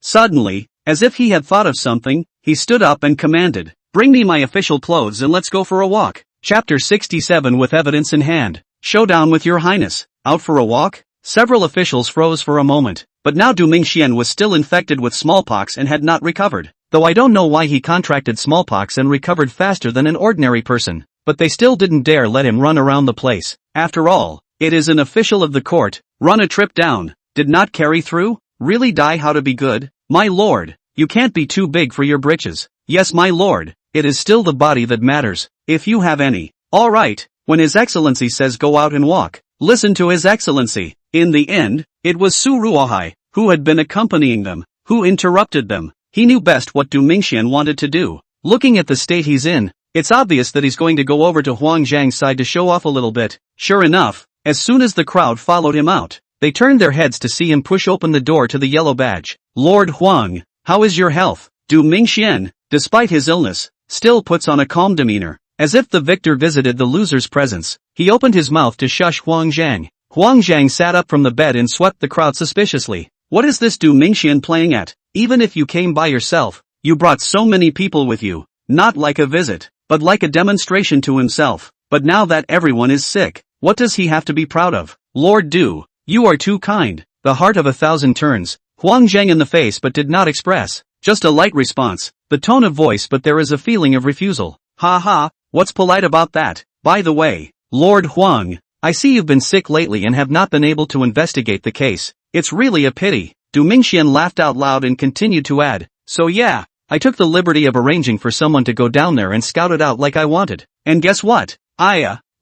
Suddenly, as if he had thought of something, he stood up and commanded, bring me my official clothes and let's go for a walk. Chapter 67 With evidence in hand. Showdown with your highness. Out for a walk? Several officials froze for a moment, but now Du Mingxian was still infected with smallpox and had not recovered. Though I don't know why he contracted smallpox and recovered faster than an ordinary person, but they still didn't dare let him run around the place. After all, It is an official of the court. Run a trip down. Did not carry through? Really die how to be good? My lord, you can't be too big for your britches. Yes my lord, it is still the body that matters, if you have any. Alright, when His Excellency says go out and walk, listen to His Excellency. In the end, it was Su Ruohai, who had been accompanying them, who interrupted them. He knew best what Du Mingxian wanted to do. Looking at the state he's in, it's obvious that he's going to go over to Huang Zhang's side to show off a little bit. Sure enough, as soon as the crowd followed him out, they turned their heads to see him push open the door to the yellow badge. Lord Huang, how is your health? Du Mingxian, despite his illness, still puts on a calm demeanor, as if the victor visited the loser's presence. He opened his mouth to shush Huang Zhang. Huang Zhang sat up from the bed and swept the crowd suspiciously. What is this Du Mingxian playing at? Even if you came by yourself, you brought so many people with you, not like a visit, but like a demonstration to himself. But now that everyone is sick, what does he have to be proud of? Lord Du, you are too kind. The heart of 1,000 turns Huang Zhang in the face but did not express, just a light response, the tone of voice, but there is a feeling of refusal. Ha ha, what's polite about that? By the way, Lord Huang, I see you've been sick lately and have not been able to investigate the case. It's really a pity. Du Mingxian laughed out loud and continued to add, so yeah, I took the liberty of arranging for someone to go down there and scout it out like I wanted. And guess what?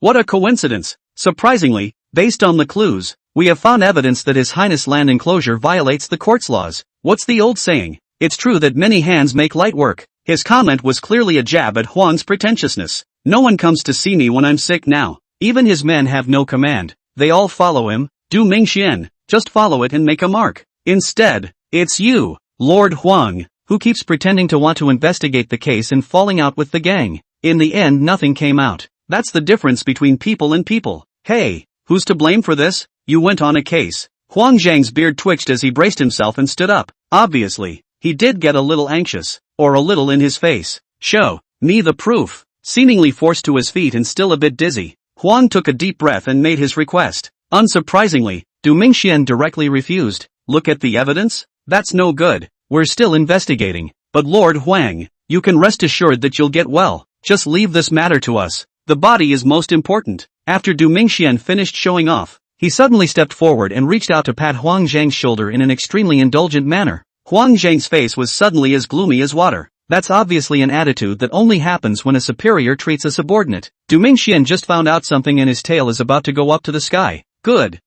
What a coincidence. Surprisingly, based on the clues, we have found evidence that His Highness land enclosure violates the court's laws. What's the old saying? It's true that many hands make light work. His comment was clearly a jab at Huang's pretentiousness. No one comes to see me when I'm sick now. Even his men have no command. They all follow him. Du Mingxian, just follow it and make a mark. Instead, it's you, Lord Huang, who keeps pretending to want to investigate the case and falling out with the gang. In the end nothing came out. That's the difference between people and people. Hey, who's to blame for this? You went on a case. Huang Zhang's beard twitched as he braced himself and stood up. Obviously, he did get a little anxious, or a little in his face. Show me the proof. Seemingly forced to his feet and still a bit dizzy, Huang took a deep breath and made his request. Unsurprisingly, Du Mingxian directly refused. Look at the evidence? That's no good. We're still investigating. But Lord Huang, you can rest assured that you'll get well. Just leave this matter to us. The body is most important. After Du Mingxian finished showing off, he suddenly stepped forward and reached out to pat Huang Zhang's shoulder in an extremely indulgent manner. Huang Zhang's face was suddenly as gloomy as water. That's obviously an attitude that only happens when a superior treats a subordinate. Du Mingxian just found out something and his tail is about to go up to the sky. Good.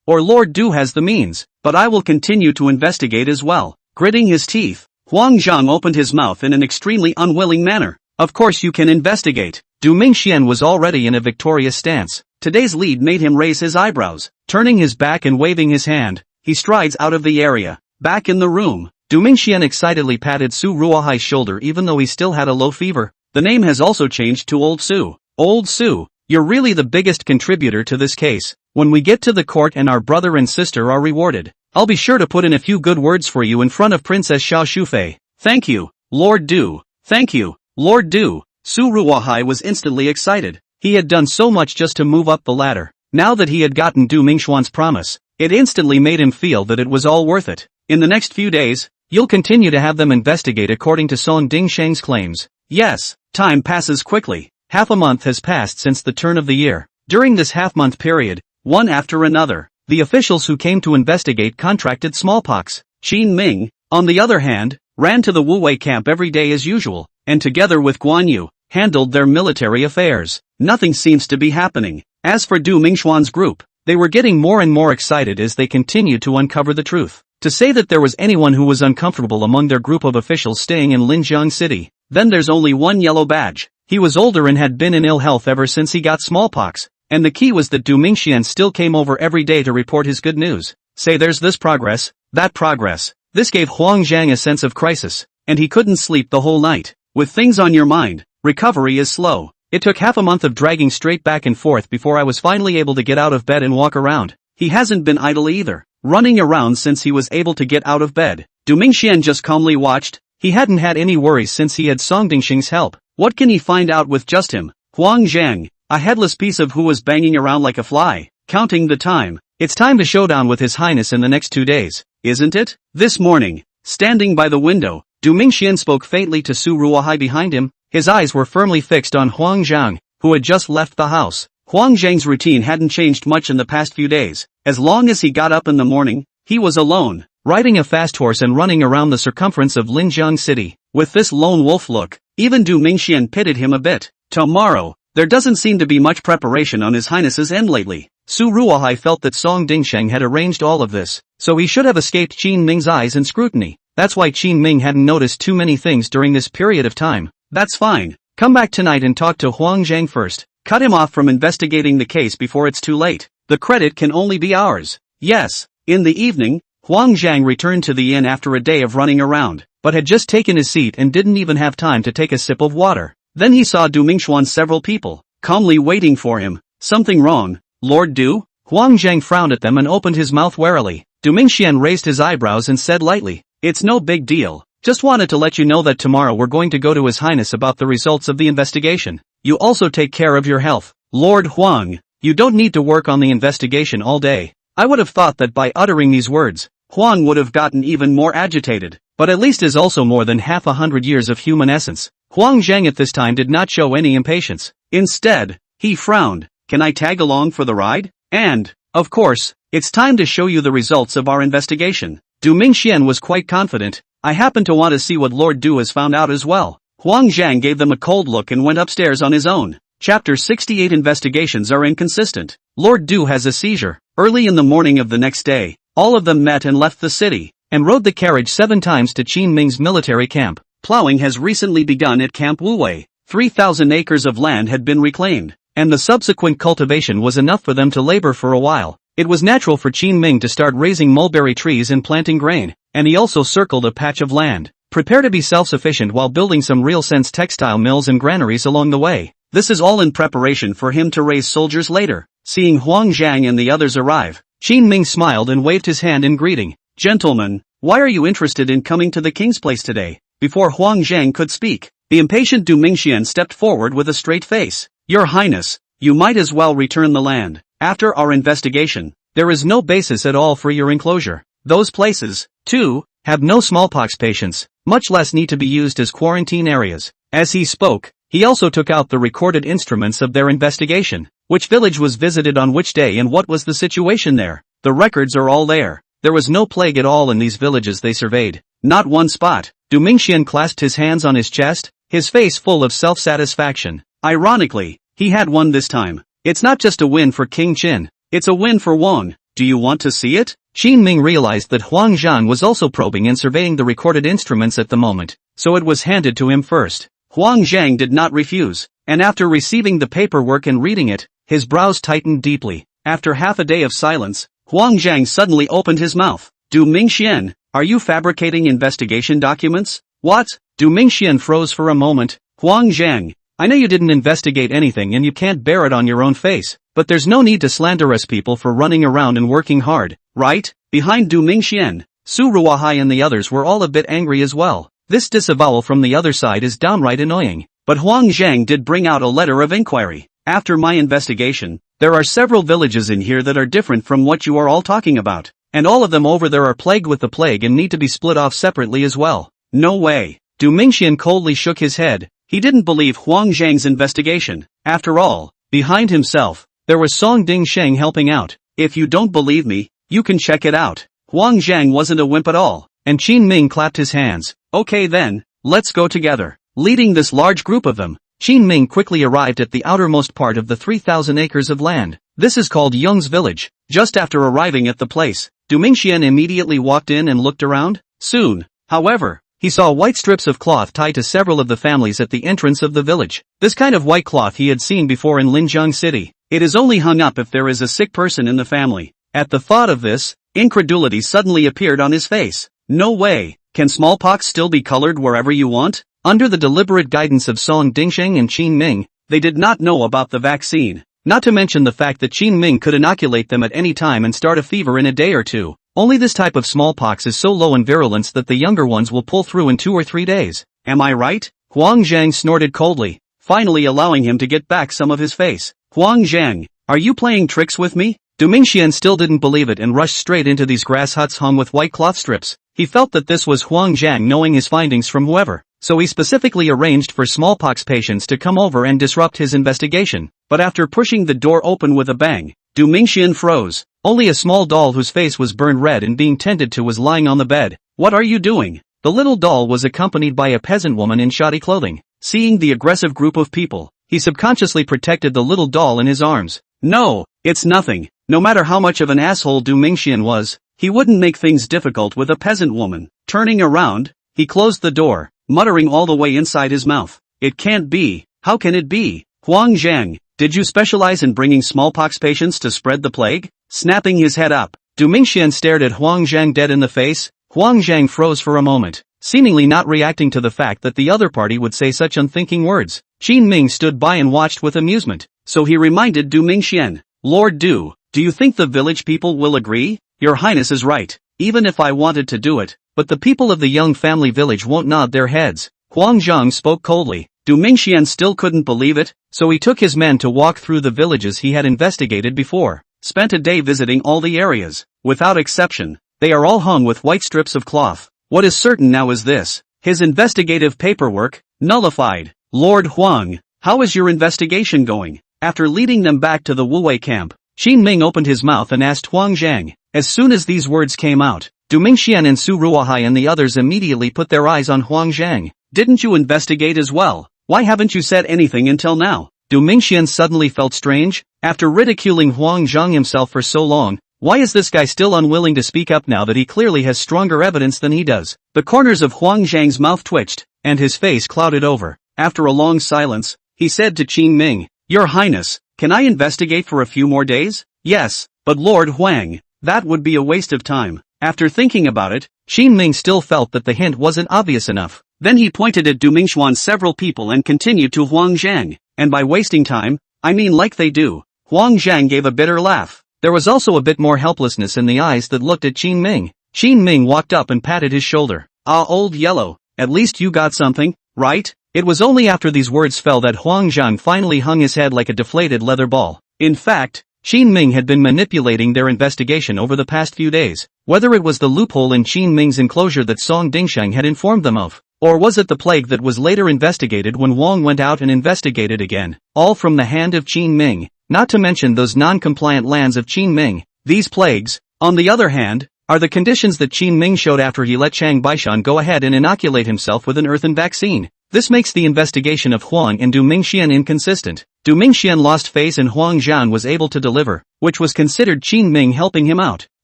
Or Lord Du has the means, but I will continue to investigate as well. Gritting his teeth, Huang Zhang opened his mouth in an extremely unwilling manner. Of course you can investigate. Du Mingxian was already in a victorious stance. Today's lead made him raise his eyebrows. Turning his back and waving his hand, he strides out of the area. Back in the room, Du Mingxian excitedly patted Su Ruohai's shoulder even though he still had a low fever. The name has also changed to Old Su. Old Su, you're really the biggest contributor to this case. When we get to the court and our brother and sister are rewarded, I'll be sure to put in a few good words for you in front of Princess Xiao Shufei. Thank you, Lord Du. Thank you, Lord Du. Su Ruohai was instantly excited. He had done so much just to move up the ladder. Now that he had gotten Du Mingxuan's promise, it instantly made him feel that it was all worth it. In the next few days, you'll continue to have them investigate according to Song Dingsheng's claims. Yes, time passes quickly. Half a month has passed since the turn of the year. During this half-month period, one after another, the officials who came to investigate contracted smallpox. Qin Ming, on the other hand, ran to the Wuwei camp every day as usual, and together with Guan Yu, handled their military affairs. Nothing seems to be happening. As for Du Mingxuan's group, they were getting more and more excited as they continued to uncover the truth. To say that there was anyone who was uncomfortable among their group of officials staying in Linjiang City, then there's only one yellow badge. He was older and had been in ill health ever since he got smallpox. And the key was that Du Mingxian still came over every day to report his good news. Say there's this progress, that progress. This gave Huang Zhang a sense of crisis, and he couldn't sleep the whole night. With things on your mind, recovery is slow. It took half a month of dragging straight back and forth before I was finally able to get out of bed and walk around. He hasn't been idle either, running around since he was able to get out of bed. Du Mingxian just calmly watched. He hadn't had any worries since he had Song Dingsheng's help. What can he find out with just him? Huang Zhang, a headless piece of who was banging around like a fly, counting the time. It's time to showdown with His Highness in the next 2 days, isn't it? This morning, standing by the window, Du Mingxian spoke faintly to Su Ruohai behind him. His eyes were firmly fixed on Huang Zhang, who had just left the house. Huang Zhang's routine hadn't changed much in the past few days. As long as he got up in the morning, he was alone, riding a fast horse and running around the circumference of Linjiang City. With this lone wolf look, even Du Mingxian pitied him a bit. Tomorrow, there doesn't seem to be much preparation on His Highness's end lately. Su Ruohai felt that Song Dingsheng had arranged all of this, so he should have escaped Qin Ming's eyes and scrutiny. That's why Qin Ming hadn't noticed too many things during this period of time. That's fine. Come back tonight and talk to Huang Zhang first. Cut him off from investigating the case before it's too late. The credit can only be ours. Yes. In the evening, Huang Zhang returned to the inn after a day of running around, but had just taken his seat and didn't even have time to take a sip of water. Then he saw Du Mingxuan's several people, calmly waiting for him. Something wrong, Lord Du? Huang Zhang frowned at them and opened his mouth warily. Du Mingxian raised his eyebrows and said lightly, "It's no big deal. Just wanted to let you know that tomorrow we're going to go to His Highness about the results of the investigation. You also take care of your health. Lord Huang, you don't need to work on the investigation all day." I would have thought that by uttering these words, Huang would have gotten even more agitated, but at least is also more than 100 years of human essence. Huang Zhang at this time did not show any impatience. Instead, he frowned. "Can I tag along for the ride? And, of course, it's time to show you the results of our investigation." Du Mingxian was quite confident. "I happen to want to see what Lord Du has found out as well." Huang Zhang gave them a cold look and went upstairs on his own. Chapter 68 Investigations are inconsistent. Lord Du has a seizure. Early in the morning of the next day, all of them met and left the city, and rode the carriage 7 times to Qin Ming's military camp. Plowing has recently begun at Camp Wuwei. 3,000 acres of land had been reclaimed, and the subsequent cultivation was enough for them to labor for a while. It was natural for Qin Ming to start raising mulberry trees and planting grain, and he also circled a patch of land. Prepare to be self-sufficient while building some real-sense textile mills and granaries along the way. This is all in preparation for him to raise soldiers later. Seeing Huang Zhang and the others arrive, Qin Ming smiled and waved his hand in greeting. "Gentlemen, why are you interested in coming to the king's place today?" Before Huang Zhang could speak, the impatient Du Mingxian stepped forward with a straight face. "Your Highness, you might as well return the land. After our investigation, there is no basis at all for your enclosure. Those places, too, have no smallpox patients, much less need to be used as quarantine areas." As he spoke, he also took out the recorded instruments of their investigation. Which village was visited on which day and what was the situation there? The records are all there. There was no plague at all in these villages they surveyed. Not one spot. Du Mingxian clasped his hands on his chest, his face full of self-satisfaction. Ironically, he had won this time. It's not just a win for King Qin, it's a win for Wang. Do you want to see it? Qin Ming realized that Huang Zhang was also probing and surveying the recorded instruments at the moment, so it was handed to him first. Huang Zhang did not refuse, and after receiving the paperwork and reading it, his brows tightened deeply. After half a day of silence, Huang Zhang suddenly opened his mouth. "Du Mingxian, are you fabricating investigation documents?" "What?" Du Mingxian froze for a moment. "Huang Zhang, I know you didn't investigate anything and you can't bear it on your own face, but there's no need to slander us people for running around and working hard, right?" Behind Du Mingxian, Su Ruohai and the others were all a bit angry as well. This disavowal from the other side is downright annoying. But Huang Zhang did bring out a letter of inquiry. "After my investigation, there are several villages in here that are different from what you are all talking about, and all of them over there are plagued with the plague and need to be split off separately as well." "No way." Du Mingxian coldly shook his head. He didn't believe Huang Zhang's investigation. After all, behind himself, there was Song Dingsheng helping out. "If you don't believe me, you can check it out." Huang Zhang wasn't a wimp at all, and Qin Ming clapped his hands. "Okay then, let's go together." Leading this large group of them, Qin Ming quickly arrived at the outermost part of the 3,000 acres of land. This is called Yung's village. Just after arriving at the place, Du Mingxian immediately walked in and looked around. Soon, however, he saw white strips of cloth tied to several of the families at the entrance of the village. This kind of white cloth he had seen before in Linjiang City. It is only hung up if there is a sick person in the family. At the thought of this, incredulity suddenly appeared on his face. "No way, can smallpox still be colored wherever you want?" Under the deliberate guidance of Song Dingsheng and Qin Ming, they did not know about the vaccine. Not to mention the fact that Qin Ming could inoculate them at any time and start a fever in a day or two. Only this type of smallpox is so low in virulence that the younger ones will pull through in 2 or 3 days. Am I right? Huang Zhang snorted coldly, finally allowing him to get back some of his face. "Huang Zhang, are you playing tricks with me?" Du Mingxian still didn't believe it and rushed straight into these grass huts hung with white cloth strips. He felt that this was Huang Zhang knowing his findings from whoever, so he specifically arranged for smallpox patients to come over and disrupt his investigation. but after pushing the door open with a bang, Du Mingxian froze. Only a small doll whose face was burned red and being tended to was lying on the bed. "What are you doing?" The little doll was accompanied by a peasant woman in shoddy clothing. Seeing the aggressive group of people, he subconsciously protected the little doll in his arms. "No, it's nothing." No matter how much of an asshole Du Mingxian was, he wouldn't make things difficult with a peasant woman. Turning around, he closed the door, muttering all the way inside his mouth. "It can't be. How can it be? Huang Zhang, did you specialize in bringing smallpox patients to spread the plague?" Snapping his head up, Du Mingxian stared at Huang Zhang dead in the face. Huang Zhang froze for a moment, seemingly not reacting to the fact that the other party would say such unthinking words. Qin Ming stood by and watched with amusement, so he reminded Du Mingxian, "Lord Du, do you think the village people will agree? Your Highness is right, even if I wanted to do it, but the people of the Young family village won't nod their heads." Huang Zhang spoke coldly. Du Mingxian still couldn't believe it, so he took his men to walk through the villages he had investigated before. Spent a day visiting all the areas. Without exception, they are all hung with white strips of cloth. What is certain now is this: his investigative paperwork, nullified. "Lord Huang, how is your investigation going?" After leading them back to the Wuwei camp, Qin Ming opened his mouth and asked Huang Zhang. As soon as these words came out, Du Mingxian and Su Ruohai and the others immediately put their eyes on Huang Zhang. "Didn't you investigate as well? Why haven't you said anything until now?" Du Mingxian suddenly felt strange. After ridiculing Huang Zhang himself for so long, why is this guy still unwilling to speak up now that he clearly has stronger evidence than he does? The corners of Huang Zhang's mouth twitched, and his face clouded over. After a long silence, he said to Qin Ming, "Your Highness, can I investigate for a few more days?" "Yes, but Lord Huang, that would be a waste of time." After thinking about it, Qin Ming still felt that the hint wasn't obvious enough. Then he pointed at Du Mingxuan's several people and continued to Huang Zhang. "And by wasting time, I mean like they do." Huang Zhang gave a bitter laugh. There was also a bit more helplessness in the eyes that looked at Qin Ming. Qin Ming walked up and patted his shoulder. "Ah, old yellow, at least you got something, right?" It was only after these words fell that Huang Zhang finally hung his head like a deflated leather ball. In fact, Qin Ming had been manipulating their investigation over the past few days. Whether it was the loophole in Qin Ming's enclosure that Song Dingsheng had informed them of, or was it the plague that was later investigated when Wang went out and investigated again, all from the hand of Qin Ming, not to mention those non-compliant lands of Qin Ming. These plagues, on the other hand, are the conditions that Qin Ming showed after he let Chang Baishan go ahead and inoculate himself with an earthen vaccine. This makes the investigation of Huang and Du Mingxian inconsistent. Du Mingxian lost face and Huang Zhan was able to deliver, which was considered Qin Ming helping him out.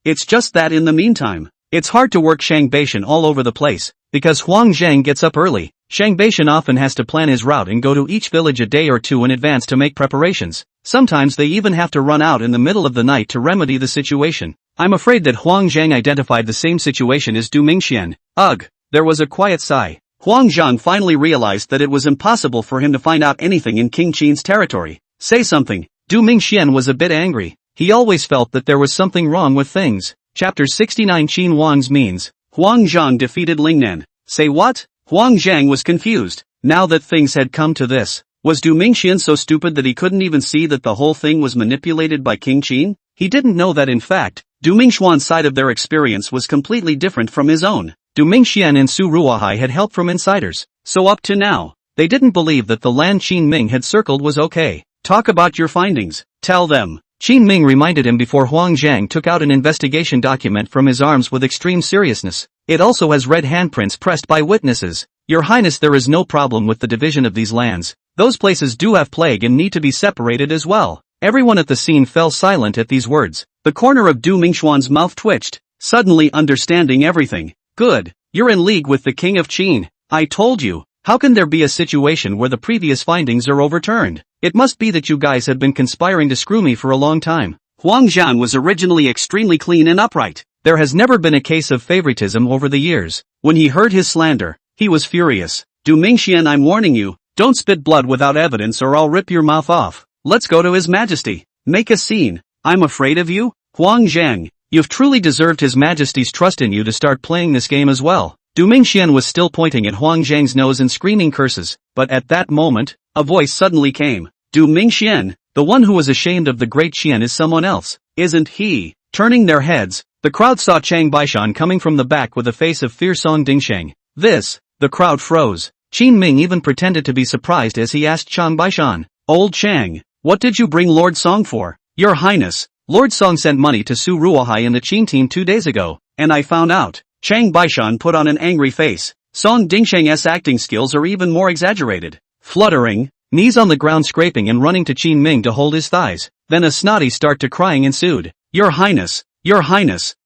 It's just that in the meantime, it's hard to work Shang Baishan all over the place, because Huang Zhang gets up early. Shang Baishan often has to plan his route and go to each village a day or two in advance to make preparations. Sometimes they even have to run out in the middle of the night to remedy the situation. I'm afraid that Huang Zhang identified the same situation as Du Mingxian. Ugh, there was a quiet sigh. Huang Zhang finally realized that it was impossible for him to find out anything in King Qin's territory. "Say something." Du Mingxian was a bit angry. He always felt that there was something wrong with things. Chapter 69 Qin Wang's means. Huang Zhang defeated Lingnan. "Say what?" Huang Zhang was confused. Now that things had come to this, was Du Mingxian so stupid that he couldn't even see that the whole thing was manipulated by King Qin? He didn't know that in fact, Du Mingxuan's side of their experience was completely different from his own. Du Mingxian and Su Ruohai had help from insiders, so up to now, they didn't believe that the land Qin Ming had circled was okay. "Talk about your findings, tell them." Qin Ming reminded him before Huang Zhang took out an investigation document from his arms with extreme seriousness. It also has red handprints pressed by witnesses. "Your Highness, there is no problem with the division of these lands. Those places do have plague and need to be separated as well." Everyone at the scene fell silent at these words. The corner of Du Mingxuan's mouth twitched, suddenly understanding everything. "Good, you're in league with the King of Qin. I told you. How can there be a situation where the previous findings are overturned? It must be that you guys have been conspiring to screw me for a long time." Huang Zhan was originally extremely clean and upright. There has never been a case of favoritism over the years. When he heard his slander, he was furious. "Du Mingxian, I'm warning you, don't spit blood without evidence or I'll rip your mouth off. Let's go to His Majesty. Make a scene. I'm afraid of you?" "Huang Zhang, you've truly deserved His Majesty's trust in you to start playing this game as well." Du Mingxian was still pointing at Huang Zhang's nose and screaming curses, but at that moment, a voice suddenly came. "Du Mingxian, the one who was ashamed of the great Qian is someone else, isn't he?" Turning their heads, the crowd saw Chang Baishan coming from the back with a face of fierce Song Dingsheng. The crowd froze. Qin Ming even pretended to be surprised as he asked Chang Baishan, "Old Chang, What did you bring Lord Song for? Your Highness, Lord Song sent money to Su Ruohai and the Qin team 2 days ago, and I found out. Chang Baishan put on an angry face. Song Dingsheng's acting skills are even more exaggerated. Fluttering, knees on the ground scraping and running to Qin Ming to hold his thighs. Then a snotty start to crying ensued. Your Highness,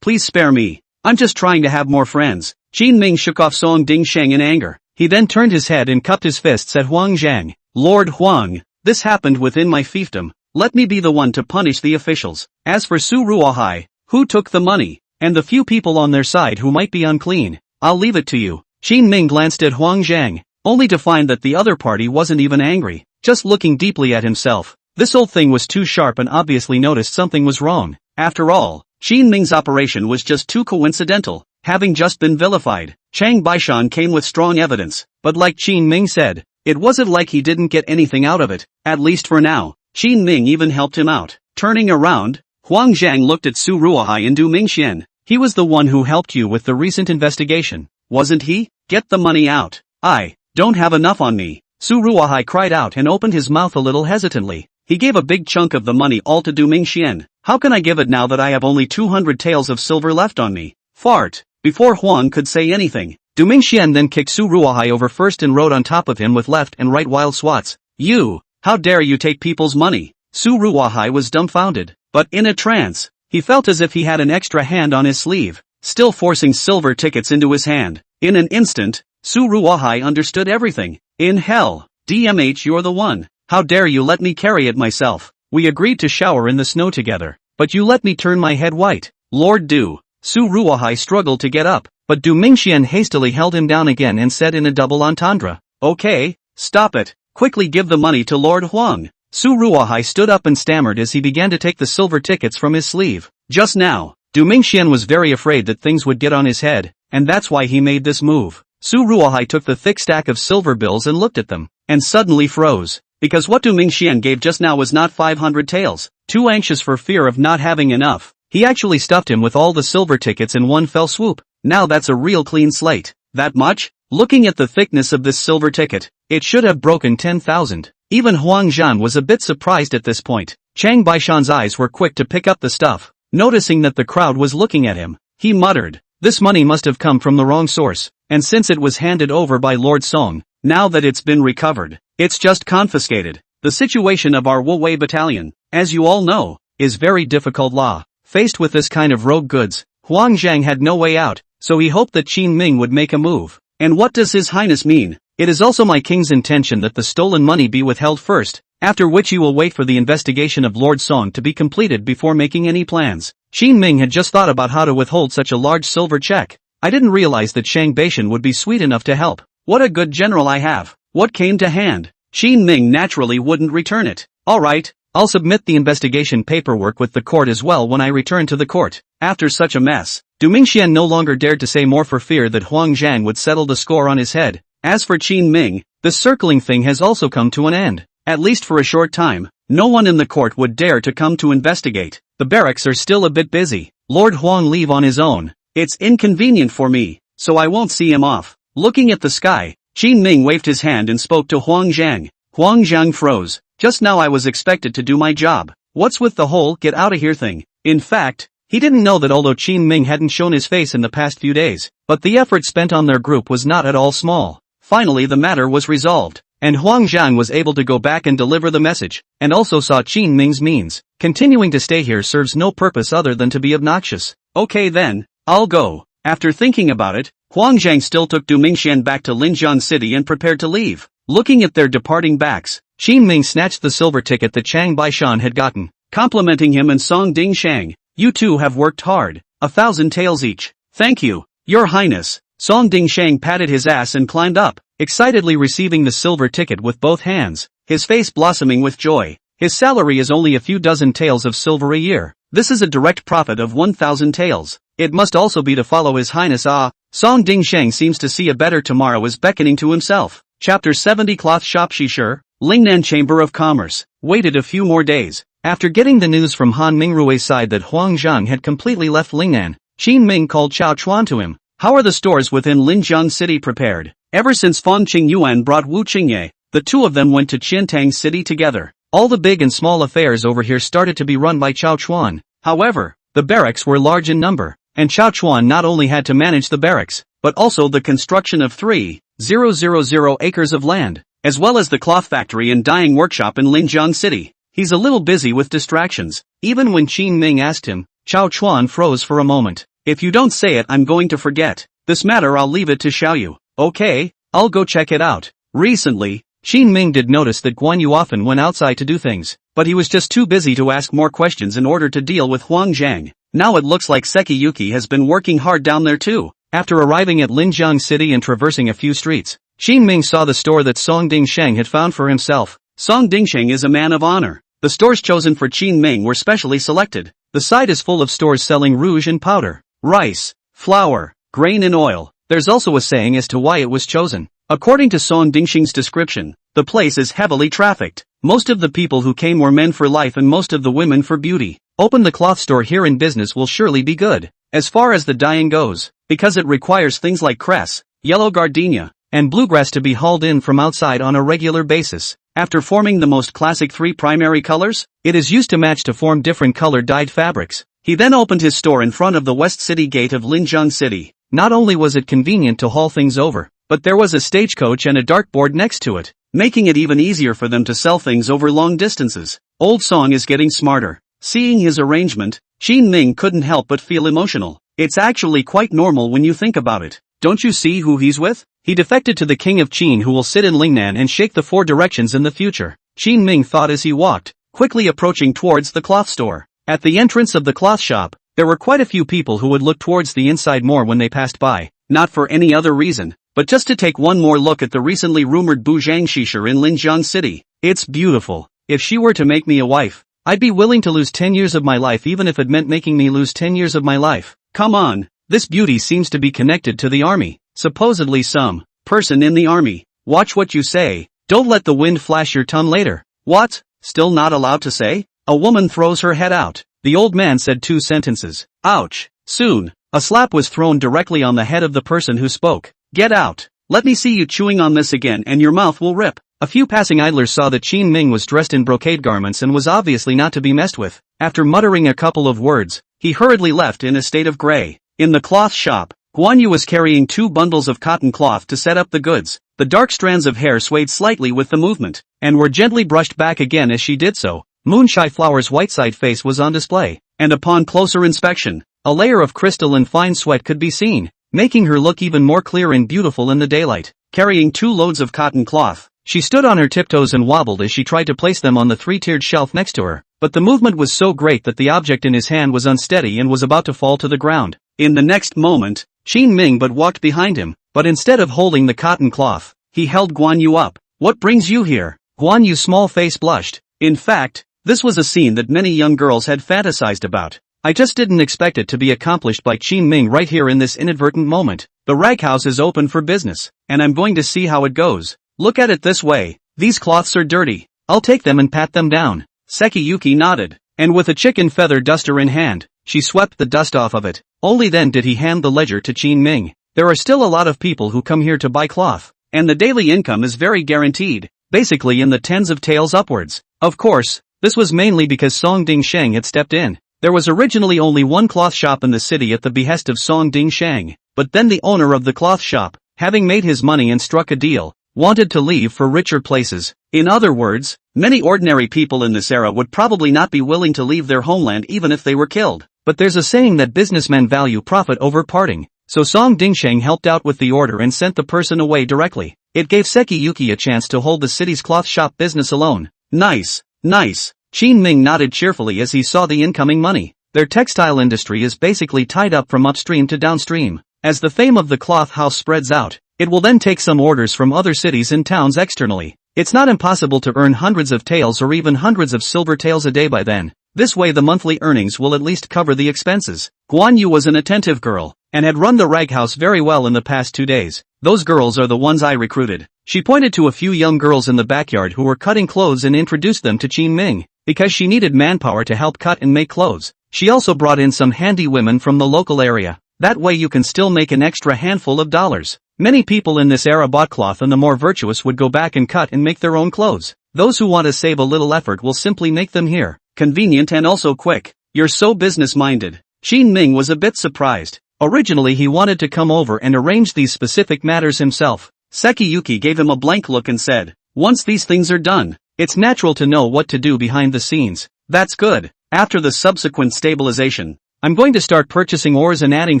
please spare me. I'm just trying to have more friends. Qin Ming shook off Song Dingsheng in anger. He then turned his head and cupped his fists at Huang Zhang. Lord Huang, this happened within my fiefdom. Let me be the one to punish the officials. As for Su Ruohai, who took the money, and the few people on their side who might be unclean, I'll leave it to you. Qin Ming glanced at Huang Zhang, only to find that the other party wasn't even angry, just looking deeply at himself. This old thing was too sharp and obviously noticed something was wrong. After all, Qin Ming's operation was just too coincidental, having just been vilified. Chang Baishan came with strong evidence, but like Qin Ming said, it wasn't like he didn't get anything out of it, at least for now. Qin Ming even helped him out. Turning around, Huang Zhang looked at Su Ruohai and Du Mingxian. He was the one who helped you with the recent investigation, wasn't he? Get the money out. I don't have enough on me. Su Ruohai cried out and opened his mouth a little hesitantly. He gave a big chunk of the money all to Du Mingxian. How can I give it now that I have only 200 taels of silver left on me? Fart. Before Huang could say anything, Du Mingxian then kicked Su Ruohai over first and rode on top of him with left and right wild swats. You! How dare you take people's money? Su Ruohai was dumbfounded, but in a trance. He felt as if he had an extra hand on his sleeve, still forcing silver tickets into his hand. In an instant, Su Ruohai understood everything. In hell, DMH, you're the one. How dare you let me carry it myself? We agreed to shower in the snow together, but you let me turn my head white. Lord Du. Su Ruohai struggled to get up, but Du Mingxian hastily held him down again and said in a double entendre. Okay, stop it. Quickly give the money to Lord Huang. Su Ruohai stood up and stammered as he began to take the silver tickets from his sleeve. Just now, Du Mingxian was very afraid that things would get on his head, and that's why he made this move. Su Ruohai took the thick stack of silver bills and looked at them, and suddenly froze. Because what Du Mingxian gave just now was not 500 taels. Too anxious for fear of not having enough, he actually stuffed him with all the silver tickets in one fell swoop. Now that's a real clean slate. That much? Looking at the thickness of this silver ticket, it should have broken 10,000. Even Huang Zhan was a bit surprised at this point. Chang Baishan's eyes were quick to pick up the stuff. Noticing that the crowd was looking at him, he muttered, this money must have come from the wrong source, and since it was handed over by Lord Song, now that it's been recovered, it's just confiscated. The situation of our Wu-Wei battalion, as you all know, is very difficult law. Faced with this kind of rogue goods, Huang Zhang had no way out, so he hoped that Qin Ming would make a move. And what does His Highness mean? It is also my king's intention that the stolen money be withheld first, after which you will wait for the investigation of Lord Song to be completed before making any plans. Qin Ming had just thought about how to withhold such a large silver check. I didn't realize that Chang Baishan would be sweet enough to help. What a good general I have. What came to hand? Qin Ming naturally wouldn't return it. Alright, I'll submit the investigation paperwork with the court as well when I return to the court. After such a mess, Du Mingxian no longer dared to say more for fear that Huang Zhang would settle the score on his head. As for Qin Ming, the circling thing has also come to an end. At least for a short time, no one in the court would dare to come to investigate. The barracks are still a bit busy. Lord Huang leave on his own. It's inconvenient for me, so I won't see him off. Looking at the sky, Qin Ming waved his hand and spoke to Huang Zhang. Huang Zhang froze. Just now I was expected to do my job. What's with the whole get out of here thing? In fact, he didn't know that although Qin Ming hadn't shown his face in the past few days, but the effort spent on their group was not at all small. Finally the matter was resolved, and Huang Zhang was able to go back and deliver the message, and also saw Qin Ming's means. Continuing to stay here serves no purpose other than to be obnoxious. Okay then, I'll go. After thinking about it, Huang Zhang still took Du Mingxian back to Linjiang City and prepared to leave. Looking at their departing backs, Qin Ming snatched the silver ticket that Chang Baishan had gotten, complimenting him and Song Dingsheng. You two have worked hard, 1,000 taels each. Thank you, Your Highness. Song Dingsheng patted his ass and climbed up, excitedly receiving the silver ticket with both hands, his face blossoming with joy. His salary is only a few dozen taels of silver a year. This is a direct profit of 1,000 taels. It must also be to follow His Highness. Song Dingsheng seems to see a better tomorrow is beckoning to himself. Chapter 70 Cloth Shop Shishir, Lingnan Chamber of Commerce. Waited a few more days. After getting the news from Han Mingrui's side that Huang Zhang had completely left Lingnan, Qin Ming called Chao Chuan to him. How are the stores within Linjiang City prepared? Ever since Fan Qingyuan brought Wu Qingye, the two of them went to Qiantang City together. All the big and small affairs over here started to be run by Chao Chuan. However, the barracks were large in number, and Chao Chuan not only had to manage the barracks, but also the construction of 3,000 acres of land, as well as the cloth factory and dyeing workshop in Linjiang City. He's a little busy with distractions. Even when Qin Ming asked him, Chao Chuan froze for a moment. If you don't say it, I'm going to forget. This matter I'll leave it to Xiaoyu. Okay, I'll go check it out. Recently, Qin Ming did notice that Guan Yu often went outside to do things, but he was just too busy to ask more questions in order to deal with Huang Zhang. Now it looks like Sekiyuki has been working hard down there too. After arriving at Linjiang City and traversing a few streets, Qin Ming saw the store that Song Dingsheng had found for himself. Song Dingsheng is a man of honor. The stores chosen for Qin Ming were specially selected. The site is full of stores selling rouge and powder, rice, flour, grain and oil. There's also a saying as to why it was chosen. According to Song Dingsheng's description, the place is heavily trafficked. Most of the people who came were men for life and most of the women for beauty. Open the cloth store here and business will surely be good. As far as the dyeing goes, because it requires things like cress, yellow gardenia, and bluegrass to be hauled in from outside on a regular basis. After forming the most classic 3 primary colors, it is used to match to form different color dyed fabrics. He then opened his store in front of the West City gate of Linjiang City. Not only was it convenient to haul things over, but there was a stagecoach and a dartboard next to it, making it even easier for them to sell things over long distances. Old Song is getting smarter. Seeing his arrangement, Qin Ming couldn't help but feel emotional. It's actually quite normal when you think about it. Don't you see who he's with? He defected to the king of Qin who will sit in Lingnan and shake the 4 directions in the future. Qin Ming thought as he walked, quickly approaching towards the cloth store. At the entrance of the cloth shop, there were quite a few people who would look towards the inside more when they passed by, not for any other reason, but just to take one more look at the recently rumored Buzhang Shisha in Linjiang City. It's beautiful. If she were to make me a wife, I'd be willing to lose 10 years of my life even if it meant making me lose 10 years of my life. Come on, this beauty seems to be connected to the army. Supposedly some person in the army. Watch what you say. Don't let the wind flash your tongue later. What? Still not allowed to say? A woman throws her head out. The old man said 2 sentences. Ouch. Soon, a slap was thrown directly on the head of the person who spoke. Get out. Let me see you chewing on this again and your mouth will rip. A few passing idlers saw that Qin Ming was dressed in brocade garments and was obviously not to be messed with. After muttering a couple of words, he hurriedly left in a state of gray. In the cloth shop, Guan Yu was carrying 2 bundles of cotton cloth to set up the goods. The dark strands of hair swayed slightly with the movement, and were gently brushed back again as she did so. Moonshine Flower's white-side face was on display, and upon closer inspection, a layer of crystal and fine sweat could be seen, making her look even more clear and beautiful in the daylight. Carrying 2 loads of cotton cloth, she stood on her tiptoes and wobbled as she tried to place them on the 3-tiered shelf next to her, but the movement was so great that the object in his hand was unsteady and was about to fall to the ground. In the next moment, Qin Ming but walked behind him, but instead of holding the cotton cloth, he held Guan Yu up. What brings you here? Guan Yu's small face blushed. In fact, this was a scene that many young girls had fantasized about. I just didn't expect it to be accomplished by Qin Ming right here in this inadvertent moment. The rag house is open for business, and I'm going to see how it goes. Look at it this way. These cloths are dirty. I'll take them and pat them down. Sekiyuki nodded, and with a chicken feather duster in hand, she swept the dust off of it. Only then did he hand the ledger to Qin Ming. There are still a lot of people who come here to buy cloth, and the daily income is very guaranteed, basically in the tens of taels upwards. Of course, this was mainly because Song Dingsheng had stepped in. There was originally only one cloth shop in the city at the behest of Song Dingsheng, but then the owner of the cloth shop, having made his money and struck a deal, wanted to leave for richer places. In other words, many ordinary people in this era would probably not be willing to leave their homeland even if they were killed. But there's a saying that businessmen value profit over parting, so Song Dingsheng helped out with the order and sent the person away directly. It gave Sekiyuki a chance to hold the city's cloth shop business alone. Nice, nice. Qin Ming nodded cheerfully as he saw the incoming money. Their textile industry is basically tied up from upstream to downstream. As the fame of the cloth house spreads out, it will then take some orders from other cities and towns externally. It's not impossible to earn hundreds of taels or even hundreds of silver taels a day by then. This way the monthly earnings will at least cover the expenses. Guan Yu was an attentive girl, and had run the rag house very well in the past 2 days. Those girls are the ones I recruited. She pointed to a few young girls in the backyard who were cutting clothes and introduced them to Qin Ming, because she needed manpower to help cut and make clothes. She also brought in some handy women from the local area. That way you can still make an extra handful of dollars. Many people in this era bought cloth, and the more virtuous would go back and cut and make their own clothes. Those who want to save a little effort will simply make them here. Convenient and also quick. You're so business-minded. Qin Ming was a bit surprised. Originally he wanted to come over and arrange these specific matters himself. Sekiyuki gave him a blank look and said, "Once these things are done, it's natural to know what to do behind the scenes." "That's good. After the subsequent stabilization, I'm going to start purchasing ores and adding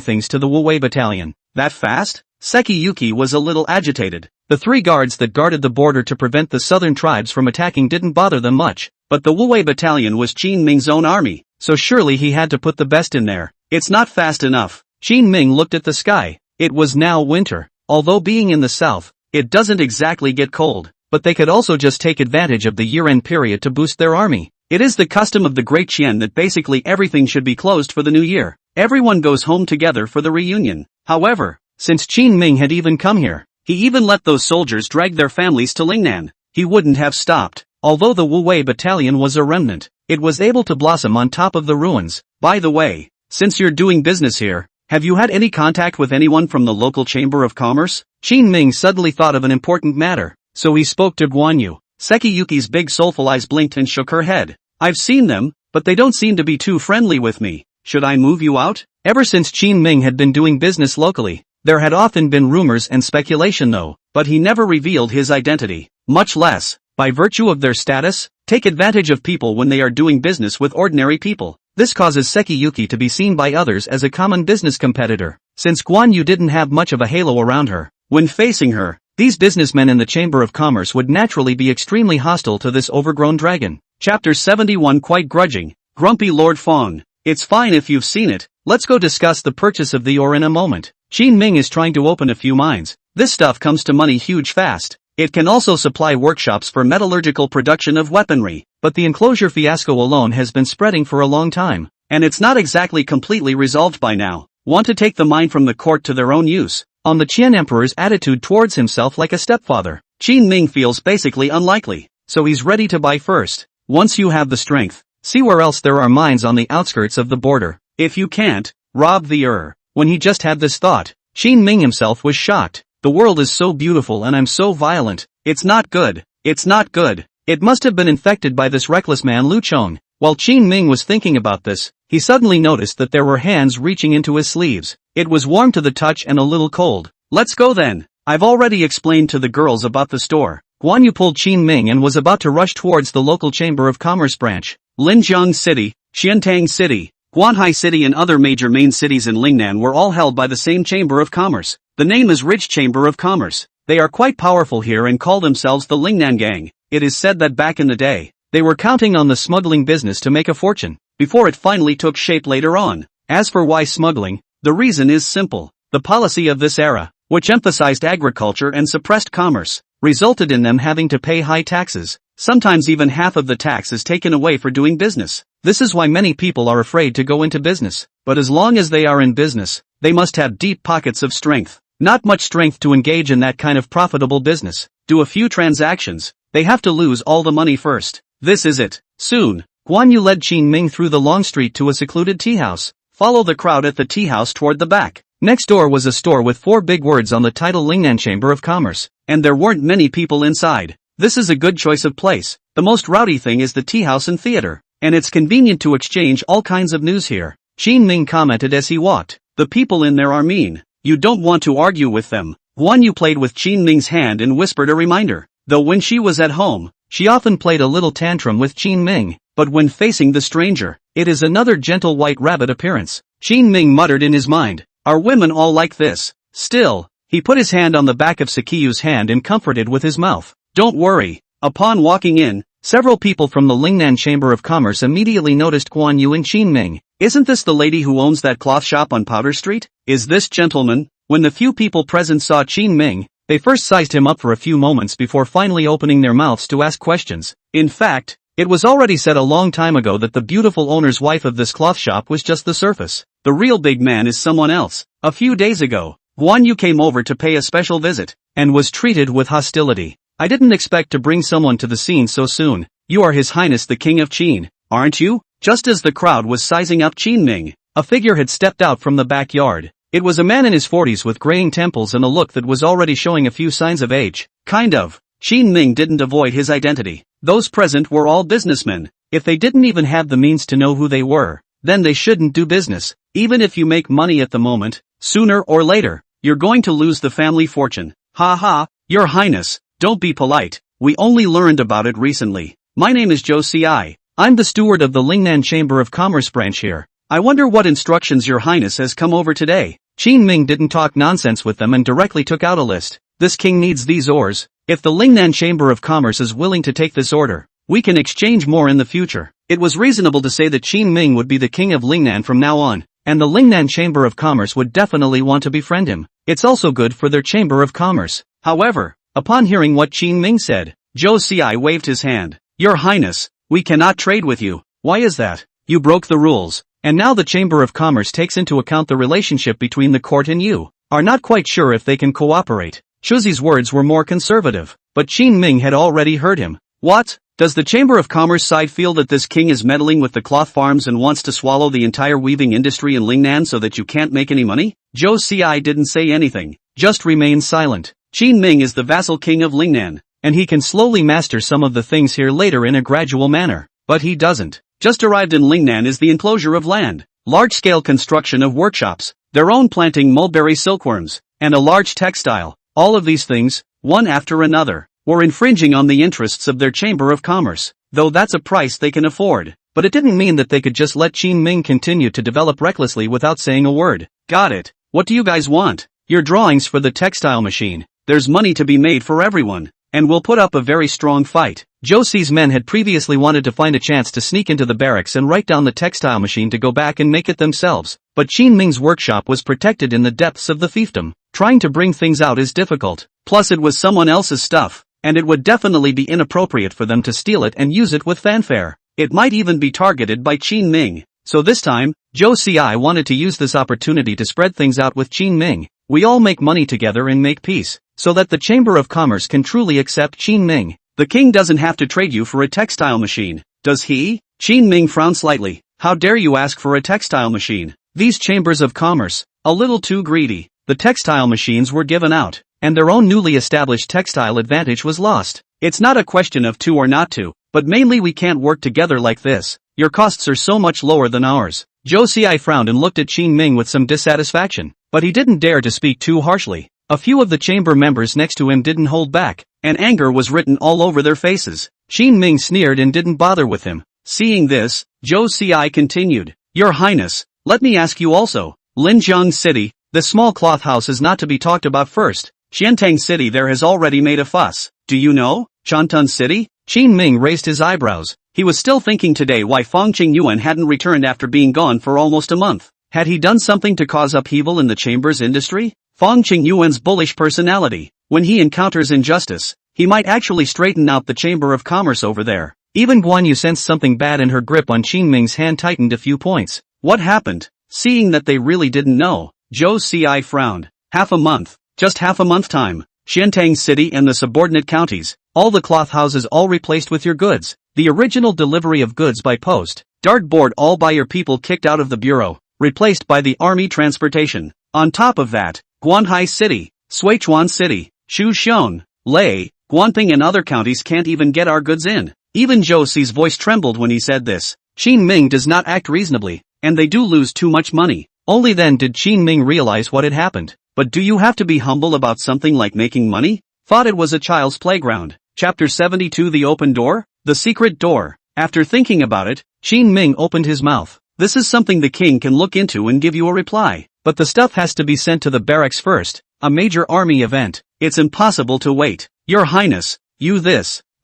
things to the Wuwei battalion." "That fast?" Sekiyuki was a little agitated. The 3 guards that guarded the border to prevent the southern tribes from attacking didn't bother them much, but the Wuwei battalion was Qin Ming's own army, so surely he had to put the best in there. "It's not fast enough." Qin Ming looked at the sky. It was now winter. Although being in the south, it doesn't exactly get cold, but they could also just take advantage of the year-end period to boost their army. It is the custom of the Great Qian that basically everything should be closed for the new year. Everyone goes home together for the reunion. However, since Qin Ming had even come here, he even let those soldiers drag their families to Lingnan. He wouldn't have stopped. Although the Wuwei battalion was a remnant, it was able to blossom on top of the ruins. "By the way, since you're doing business here, have you had any contact with anyone from the local Chamber of Commerce?" Qin Ming suddenly thought of an important matter, so he spoke to Guan Yu. Sekiyuki's big soulful eyes blinked and shook her head. "I've seen them, but they don't seem to be too friendly with me. Should I move you out?" Ever since Qin Ming had been doing business locally, there had often been rumors and speculation though, but he never revealed his identity, much less, by virtue of their status, take advantage of people when they are doing business with ordinary people. This causes Sekiyuki to be seen by others as a common business competitor, since Guan Yu didn't have much of a halo around her. When facing her, these businessmen in the Chamber of Commerce would naturally be extremely hostile to this overgrown dragon. Chapter 71 Quite grudging. Grumpy Lord Fong. "It's fine if you've seen it, let's go discuss the purchase of the ore in a moment." Qin Ming is trying to open a few mines. This stuff comes to money huge fast. It can also supply workshops for metallurgical production of weaponry, but the enclosure fiasco alone has been spreading for a long time, and it's not exactly completely resolved by now. Want to take the mine from the court to their own use? On the Qian Emperor's attitude towards himself like a stepfather, Qin Ming feels basically unlikely, so he's ready to buy first. Once you have the strength, see where else there are mines on the outskirts of the border. If you can't, rob the ore. When he just had this thought, Qin Ming himself was shocked. The world is so beautiful and I'm so violent. It's not good. It's not good. It must have been infected by this reckless man Lu Chong. While Qin Ming was thinking about this, he suddenly noticed that there were hands reaching into his sleeves. It was warm to the touch and a little cold. "Let's go then. I've already explained to the girls about the store." Guan Yu pulled Qin Ming and was about to rush towards the local Chamber of Commerce branch. Linjiang City, Xiantang City, Guanhai City and other major main cities in Lingnan were all held by the same Chamber of Commerce. The name is Ridge Chamber of Commerce. They are quite powerful here and call themselves the Lingnan Gang. It is said that back in the day, they were counting on the smuggling business to make a fortune, before it finally took shape later on. As for why smuggling, the reason is simple. The policy of this era, which emphasized agriculture and suppressed commerce, resulted in them having to pay high taxes. Sometimes even half of the tax is taken away for doing business. This is why many people are afraid to go into business. But as long as they are in business, they must have deep pockets of strength. Not much strength to engage in that kind of profitable business. Do a few transactions, they have to lose all the money first. This is it. Soon, Guan Yu led Qin Ming through the long street to a secluded tea house. Follow the crowd at the tea house toward the back. Next door was a store with 4 big words on the title Lingnan Chamber of Commerce, and there weren't many people inside. This is a good choice of place. The most rowdy thing is the tea house and theater, and it's convenient to exchange all kinds of news here. Qin Ming commented as he walked. The people in there are mean. You don't want to argue with them. Guan Yu played with Qin Ming's hand and whispered a reminder. Though when she was at home, she often played a little tantrum with Qin Ming, but when facing the stranger, it is another gentle white rabbit appearance. Qin Ming muttered in his mind, "Are women all like this?" Still, he put his hand on the back of Sekiyu's hand and comforted with his mouth. "Don't worry." Upon walking in, several people from the Lingnan Chamber of Commerce immediately noticed Guan Yu and Qin Ming. "Isn't this the lady who owns that cloth shop on Powder Street? Is this gentleman?" When the few people present saw Qin Ming, they first sized him up for a few moments before finally opening their mouths to ask questions. In fact, it was already said a long time ago that the beautiful owner's wife of this cloth shop was just the surface. The real big man is someone else. A few days ago, Guan Yu came over to pay a special visit, and was treated with hostility. "I didn't expect to bring someone to the scene so soon. You are His Highness the King of Qin, aren't you?" Just as the crowd was sizing up Qin Ming, a figure had stepped out from the backyard. It was a man in his 40s with graying temples and a look that was already showing a few signs of age. Kind of. Qin Ming didn't avoid his identity. Those present were all businessmen. If they didn't even have the means to know who they were, then they shouldn't do business. Even if you make money at the moment, sooner or later, you're going to lose the family fortune. Ha ha, Your Highness, don't be polite, we only learned about it recently. My name is Zhou Ci. I'm the steward of the Lingnan Chamber of Commerce branch here. I wonder what instructions Your Highness has come over today. Qin Ming didn't talk nonsense with them and directly took out a list. This king needs these ores. If the Lingnan Chamber of Commerce is willing to take this order, we can exchange more in the future. It was reasonable to say that Qin Ming would be the king of Lingnan from now on, and the Lingnan Chamber of Commerce would definitely want to befriend him. It's also good for their Chamber of Commerce. However, upon hearing what Qin Ming said, Zhou Ci waved his hand. Your Highness, we cannot trade with you. Why is that? You broke the rules, and now the Chamber of Commerce takes into account the relationship between the court and you. Are not quite sure if they can cooperate. Shuzi's words were more conservative, but Qin Ming had already heard him. What? Does the Chamber of Commerce side feel that this king is meddling with the cloth farms and wants to swallow the entire weaving industry in Lingnan so that you can't make any money? Zhou Ci didn't say anything, just remained silent. Qin Ming is the vassal king of Lingnan, and he can slowly master some of the things here later in a gradual manner. But he doesn't. Just arrived in Lingnan is the enclosure of land, large-scale construction of workshops, their own planting mulberry silkworms, and a large textile. All of these things, one after another, were infringing on the interests of their Chamber of Commerce, though that's a price they can afford. But it didn't mean that they could just let Qin Ming continue to develop recklessly without saying a word. Got it. What do you guys want? Your drawings for the textile machine. There's money to be made for everyone, and we'll put up a very strong fight. Zhou Ci's men had previously wanted to find a chance to sneak into the barracks and write down the textile machine to go back and make it themselves, but Qin Ming's workshop was protected in the depths of the fiefdom. Trying to bring things out is difficult, plus it was someone else's stuff, and it would definitely be inappropriate for them to steal it and use it with fanfare. It might even be targeted by Qin Ming. So this time, Zhou Ci wanted to use this opportunity to spread things out with Qin Ming. We all make money together and make peace, so that the Chamber of Commerce can truly accept Qin Ming. The king doesn't have to trade you for a textile machine, does he? Qin Ming frowned slightly. How dare you ask for a textile machine? These chambers of commerce, a little too greedy. The textile machines were given out, and their own newly established textile advantage was lost. It's not a question of to or not to, but mainly we can't work together like this. Your costs are so much lower than ours. Zhou Ci frowned and looked at Qin Ming with some dissatisfaction, but he didn't dare to speak too harshly. A few of the chamber members next to him didn't hold back, and anger was written all over their faces. Qin Ming sneered and didn't bother with him. Seeing this, Zhou Ci continued. Your Highness, let me ask you also, Linjiang City, the small cloth house is not to be talked about first. Xiantang City there has already made a fuss. Do you know? Chantun City? Qin Ming raised his eyebrows. He was still thinking today why Fang Qingyuan hadn't returned after being gone for almost a month. Had he done something to cause upheaval in the chamber's industry? Fang Qingyuan's bullish personality, when he encounters injustice, he might actually straighten out the Chamber of Commerce over there. Even Guan Yu sensed something bad and her grip on Qin Ming's hand tightened a few points. What happened? Seeing that they really didn't know, Zhou Ci frowned. Half a month. Just half a month time. Xiantang City and the subordinate counties, all the cloth houses all replaced with your goods. The original delivery of goods by post, dartboard all by your people kicked out of the bureau, replaced by the army transportation. On top of that, Guanhai City, Suichuan City, Shuxian, Lei, Guanping and other counties can't even get our goods in. Even Zhou Ci's voice trembled when he said this. Qin Ming does not act reasonably, and they do lose too much money. Only then did Qin Ming realize what had happened. But do you have to be humble about something like making money? Thought it was a child's playground. Chapter 72 The Open Door? The Secret Door. After thinking about it, Qin Ming opened his mouth. This is something the king can look into and give you a reply. But the stuff has to be sent to the barracks first. A major army event. It's impossible to wait. Your Highness,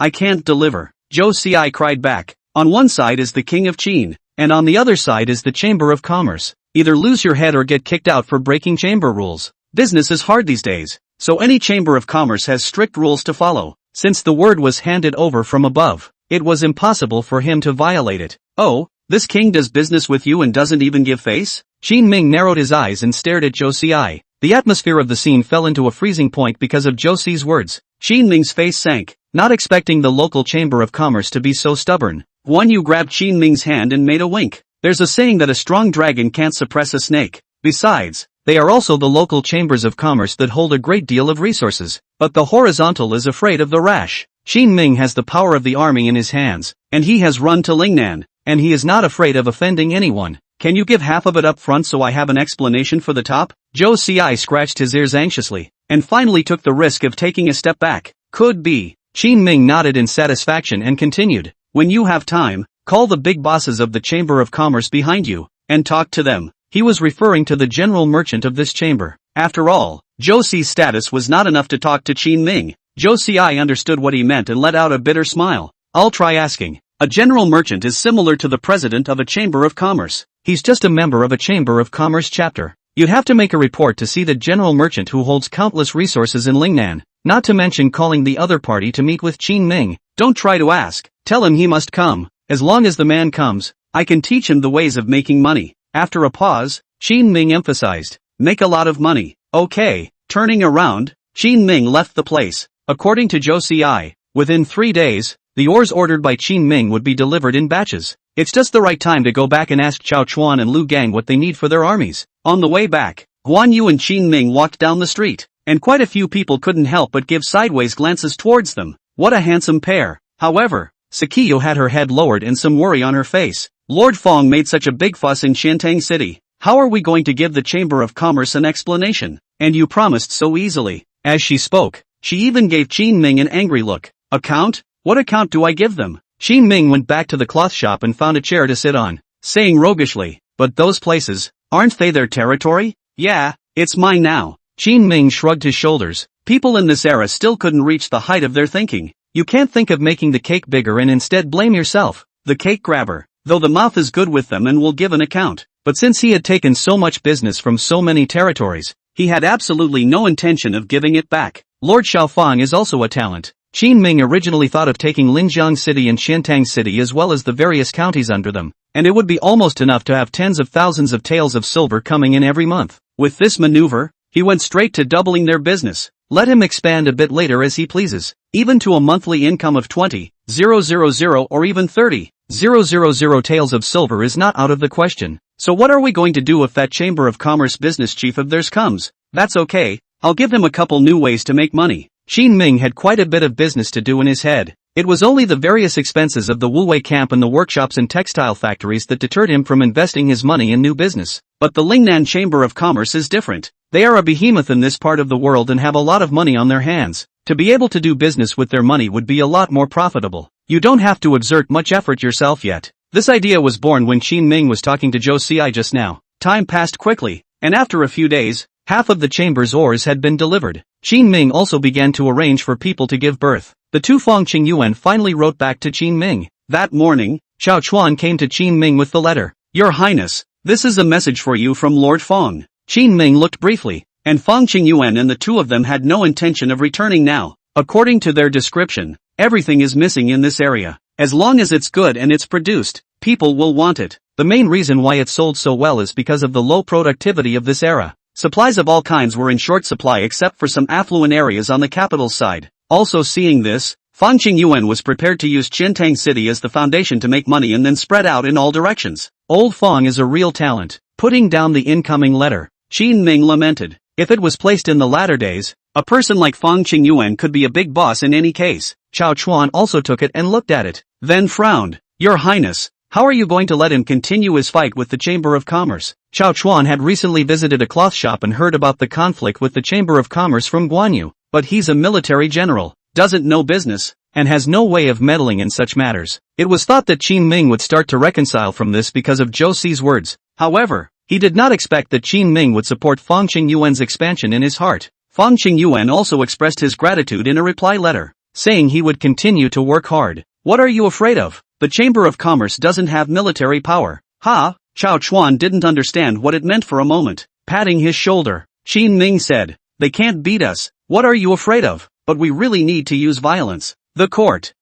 I can't deliver. Zhou Ci cried back. On one side is the king of Qin, and on the other side is the Chamber of Commerce. Either lose your head or get kicked out for breaking chamber rules. Business is hard these days, so any Chamber of Commerce has strict rules to follow. Since the word was handed over from above, it was impossible for him to violate it. Oh, this king does business with you and doesn't even give face? Qin Ming narrowed his eyes and stared at Zhou Ci. The atmosphere of the scene fell into a freezing point because of Zhou Ci's words. Qin Ming's face sank, not expecting the local Chamber of Commerce to be so stubborn. Guan Yu grabbed Qin Ming's hand and made a wink. There's a saying that a strong dragon can't suppress a snake. Besides, They are also the local chambers of commerce that hold a great deal of resources. But the horizontal is afraid of the rash. Qin Ming has the power of the army in his hands, and he has run to Lingnan, and he is not afraid of offending anyone. Can you give half of it up front so I have an explanation for the top? Zhou Ci scratched his ears anxiously, and finally took the risk of taking a step back. Could be. Qin Ming nodded in satisfaction and continued. When you have time, call the big bosses of the Chamber of Commerce behind you, and talk to them. He was referring to the general merchant of this chamber. After all, Zhou Ci's status was not enough to talk to Qin Ming. Zhou Ci understood what he meant and let out a bitter smile. I'll try asking. A general merchant is similar to the president of a chamber of commerce. He's just a member of a chamber of commerce chapter. You'd have to make a report to see the general merchant who holds countless resources in Lingnan, not to mention calling the other party to meet with Qin Ming. Don't try to ask. Tell him he must come. As long as the man comes, I can teach him the ways of making money. After a pause, Qin Ming emphasized, make a lot of money. Okay. Turning around, Qin Ming left the place. According to Zhou Ci, within 3 days, the ores ordered by Qin Ming would be delivered in batches. It's just the right time to go back and ask Chao Chuan and Lu Gang what they need for their armies. On the way back, Guan Yu and Qin Ming walked down the street, and quite a few people couldn't help but give sideways glances towards them. What a handsome pair. However, Sakiyo had her head lowered and some worry on her face. Lord Fong made such a big fuss in Xiantang City. How are we going to give the Chamber of Commerce an explanation? And you promised so easily. As she spoke, she even gave Qin Ming an angry look. Account? What account do I give them? Qin Ming went back to the cloth shop and found a chair to sit on, saying roguishly, but those places, aren't they their territory? Yeah, it's mine now. Qin Ming shrugged his shoulders. People in this era still couldn't reach the height of their thinking. You can't think of making the cake bigger and instead blame yourself. The cake grabber, though the mouth is good with them and will give an account. But since he had taken so much business from so many territories, he had absolutely no intention of giving it back. Lord Xiaofang is also a talent. Qin Ming originally thought of taking Linjiang City and Xiantang City as well as the various counties under them, and it would be almost enough to have tens of thousands of taels of silver coming in every month. With this maneuver, he went straight to doubling their business. Let him expand a bit later as he pleases, even to a monthly income of 20,000 or even 30,000 taels of silver is not out of the question. So what are we going to do if that Chamber of Commerce business chief of theirs comes? That's okay, I'll give him a couple new ways to make money. Qin Ming had quite a bit of business to do in his head. It was only the various expenses of the Wuwei camp and the workshops and textile factories that deterred him from investing his money in new business. But the Lingnan Chamber of Commerce is different. They are a behemoth in this part of the world and have a lot of money on their hands. To be able to do business with their money would be a lot more profitable. You don't have to exert much effort yourself yet. This idea was born when Qin Ming was talking to Zhou Ci just now. Time passed quickly, and after a few days, half of the chamber's ores had been delivered. Qin Ming also began to arrange for people to give birth. The two Fong Qingyuan finally wrote back to Qin Ming. That morning, Chao Chuan came to Qin Ming with the letter. Your Highness, this is a message for you from Lord Fong. Qin Ming looked briefly, and Fong Qingyuan and the two of them had no intention of returning now. According to their description, everything is missing in this area. As long as it's good and it's produced, people will want it. The main reason why it sold so well is because of the low productivity of this era. Supplies of all kinds were in short supply except for some affluent areas on the capital side. Also seeing this, Fang Qingyuan was prepared to use Xiantang City as the foundation to make money and then spread out in all directions. Old Fang is a real talent. Putting down the incoming letter, Qin Ming lamented. If it was placed in the latter days, a person like Fang Qingyuan could be a big boss in any case. Chao Chuan also took it and looked at it, then frowned. Your Highness, how are you going to let him continue his fight with the Chamber of Commerce? Chao Chuan had recently visited a cloth shop and heard about the conflict with the Chamber of Commerce from Guan Yu, but he's a military general, doesn't know business, and has no way of meddling in such matters. It was thought that Qin Ming would start to reconcile from this because of Zhou Ci's words. However, he did not expect that Qin Ming would support Fang Qingyuan's expansion in his heart. Fang Qingyuan also expressed his gratitude in a reply letter, saying he would continue to work hard. What are you afraid of? The Chamber of Commerce doesn't have military power. Ha! Chao Chuan didn't understand what it meant for a moment. Patting his shoulder, Qin Ming said, they can't beat us. What are you afraid of? But we really need to use violence. The court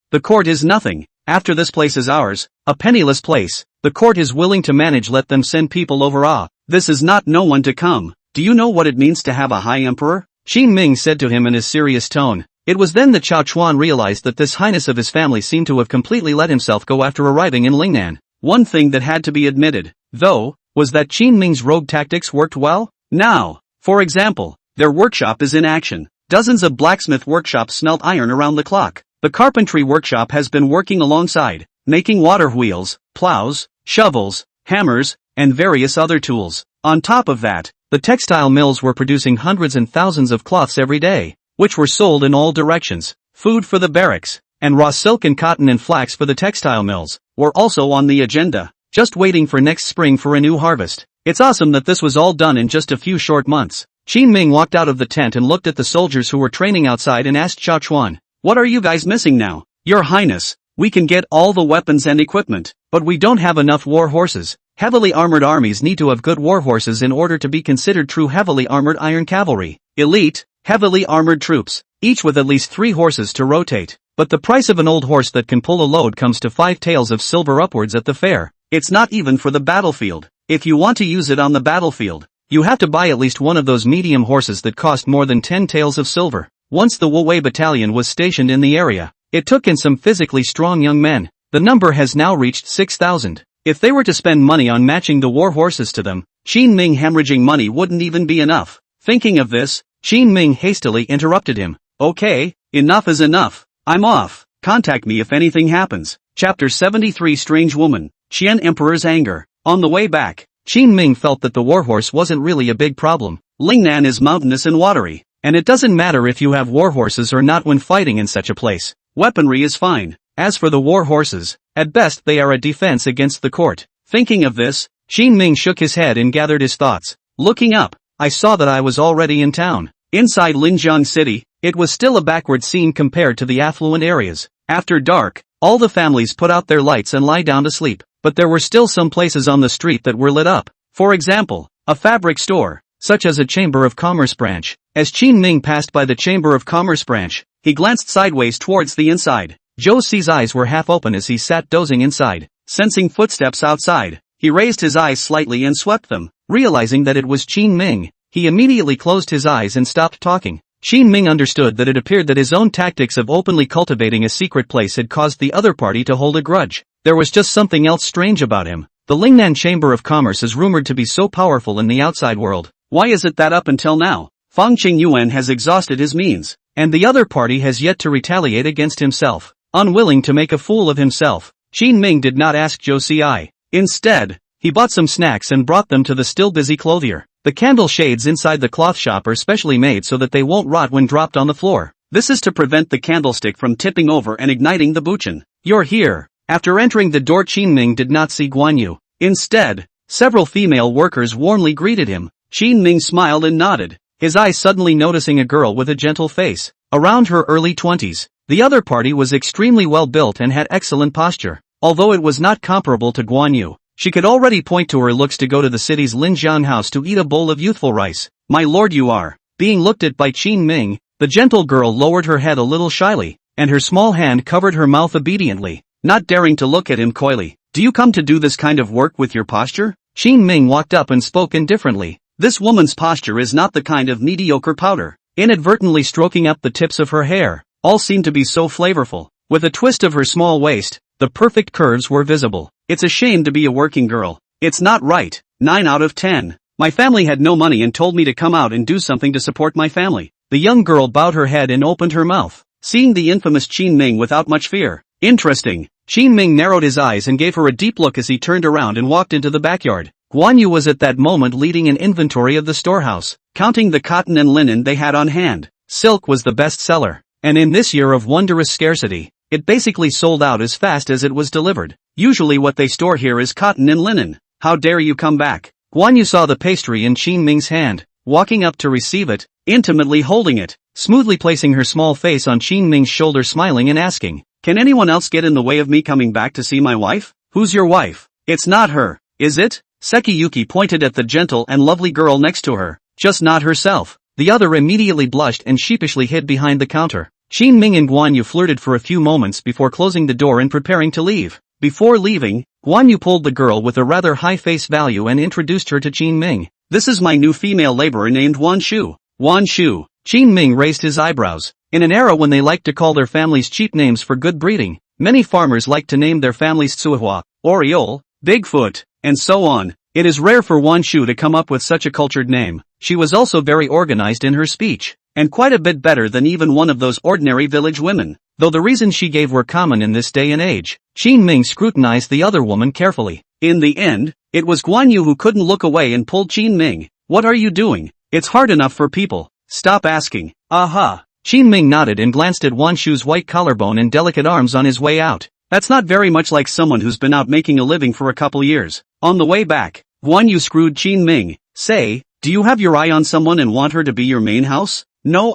is nothing. After this place is ours, a penniless place, the court is willing to manage. Let them send people over. This is not no one to come. Do you know what it means to have a high emperor? Qin Ming said to him in his serious tone. It was then that Chao Chuan realized that this highness of his family seemed to have completely let himself go after arriving in Lingnan. One thing that had to be admitted, though, was that Qin Ming's rogue tactics worked well. Now, for example, their workshop is in action. Dozens of blacksmith workshops smelt iron around the clock. The carpentry workshop has been working alongside, making water wheels, plows, shovels, hammers, and various other tools. On top of that, the textile mills were producing hundreds and thousands of cloths every day, which were sold in all directions. Food for the barracks, and raw silk and cotton and flax for the textile mills, were also on the agenda, just waiting for next spring for a new harvest. It's awesome that this was all done in just a few short months. Qin Ming walked out of the tent and looked at the soldiers who were training outside and asked Xiao Chuan, "What are you guys missing now?" "Your Highness, we can get all the weapons and equipment, but we don't have enough war horses. Heavily armored armies need to have good war horses in order to be considered true heavily armored iron cavalry. Elite, heavily armored troops, each with at least 3 horses to rotate. But the price of an old horse that can pull a load comes to 5 taels of silver upwards at the fair. It's not even for the battlefield. If you want to use it on the battlefield, you have to buy at least one of those medium horses that cost more than 10 taels of silver." Once the Wu Wei battalion was stationed in the area, it took in some physically strong young men. The number has now reached 6,000. If they were to spend money on matching the war horses to them, Qin Ming hemorrhaging money wouldn't even be enough. Thinking of this, Qin Ming hastily interrupted him. "Okay, enough is enough. I'm off. Contact me if anything happens." Chapter 73 Strange Woman, Qian Emperor's Anger. On the way back, Qin Ming felt that the warhorse wasn't really a big problem. Lingnan is mountainous and watery, and it doesn't matter if you have warhorses or not when fighting in such a place. Weaponry is fine. As for the war horses, at best they are a defense against the court. Thinking of this, Qin Ming shook his head and gathered his thoughts. Looking up, I saw that I was already in town. Inside Linjiang City, it was still a backward scene compared to the affluent areas. After dark, all the families put out their lights and lie down to sleep, but there were still some places on the street that were lit up. For example, a fabric store, such as a Chamber of Commerce branch. As Qin Ming passed by the Chamber of Commerce branch, he glanced sideways towards the inside. Zhou Si's eyes were half open as he sat dozing inside. Sensing footsteps outside, he raised his eyes slightly and swept them. Realizing that it was Qin Ming, he immediately closed his eyes and stopped talking. Qin Ming understood that it appeared that his own tactics of openly cultivating a secret place had caused the other party to hold a grudge. There was just something else strange about him. The Lingnan Chamber of Commerce is rumored to be so powerful in the outside world. Why is it that up until now, Fang Qingyuan has exhausted his means, and the other party has yet to retaliate against himself? Unwilling to make a fool of himself, Qin Ming did not ask Zhou Si. Instead, he bought some snacks and brought them to the still busy clothier. The candle shades inside the cloth shop are specially made so that they won't rot when dropped on the floor. This is to prevent the candlestick from tipping over and igniting the buchin. "You're here." After entering the door, Qin Ming did not see Guan Yu. Instead, several female workers warmly greeted him. Qin Ming smiled and nodded, his eyes suddenly noticing a girl with a gentle face, around her early 20s. The other party was extremely well built and had excellent posture. Although it was not comparable to Guan Yu, she could already point to her looks to go to the city's Linjiang house to eat a bowl of youthful rice. "My lord, you are." Being looked at by Qin Ming, the gentle girl lowered her head a little shyly, and her small hand covered her mouth obediently, not daring to look at him coyly. "Do you come to do this kind of work with your posture?" Qin Ming walked up and spoke indifferently. This woman's posture is not the kind of mediocre powder. Inadvertently stroking up the tips of her hair, all seemed to be so flavorful. With a twist of her small waist, the perfect curves were visible. "It's a shame to be a working girl. It's not right." 9 out of 10. "My family had no money and told me to come out and do something to support my family." The young girl bowed her head and opened her mouth, seeing the infamous Qin Ming without much fear. "Interesting." Qin Ming narrowed his eyes and gave her a deep look as he turned around and walked into the backyard. Guan Yu was at that moment leading an inventory of the storehouse, counting the cotton and linen they had on hand. Silk was the best seller, and in this year of wondrous scarcity, it basically sold out as fast as it was delivered. Usually what they store here is cotton and linen. "How dare you come back?" Guan Yu saw the pastry in Qin Ming's hand, walking up to receive it, intimately holding it, smoothly placing her small face on Qin Ming's shoulder, smiling and asking, "Can anyone else get in the way of me coming back to see my wife?" "Who's your wife?" "It's not her, is it?" Sekiyuki pointed at the gentle and lovely girl next to her. "Just not herself." The other immediately blushed and sheepishly hid behind the counter. Qin Ming and Guan Yu flirted for a few moments before closing the door and preparing to leave. Before leaving, Guan Yu pulled the girl with a rather high face value and introduced her to Qin Ming. "This is my new female laborer named Wan Shu." "Wan Shu?" Qin Ming raised his eyebrows. In an era when they liked to call their families cheap names for good breeding, many farmers like to name their families Tsuhua, Oriole, Bigfoot, and so on. It is rare for Wan Shu to come up with such a cultured name. she was also very organized in her speech, and quite a bit better than even one of those ordinary village women, though the reasons she gave were common in this day and age. Qin Ming scrutinized the other woman carefully. In the end, it was Guan Yu who couldn't look away and pulled Qin Ming. What are you doing? It's hard enough for people. Stop asking. Aha. Qin Ming nodded and glanced at Guan Shu's white collarbone and delicate arms on his way out. That's not very much like someone who's been out making a living for a couple years. On the way back, Guan Yu screwed Qin Ming. Say, do you have your eye on someone and want her to be your main house? No,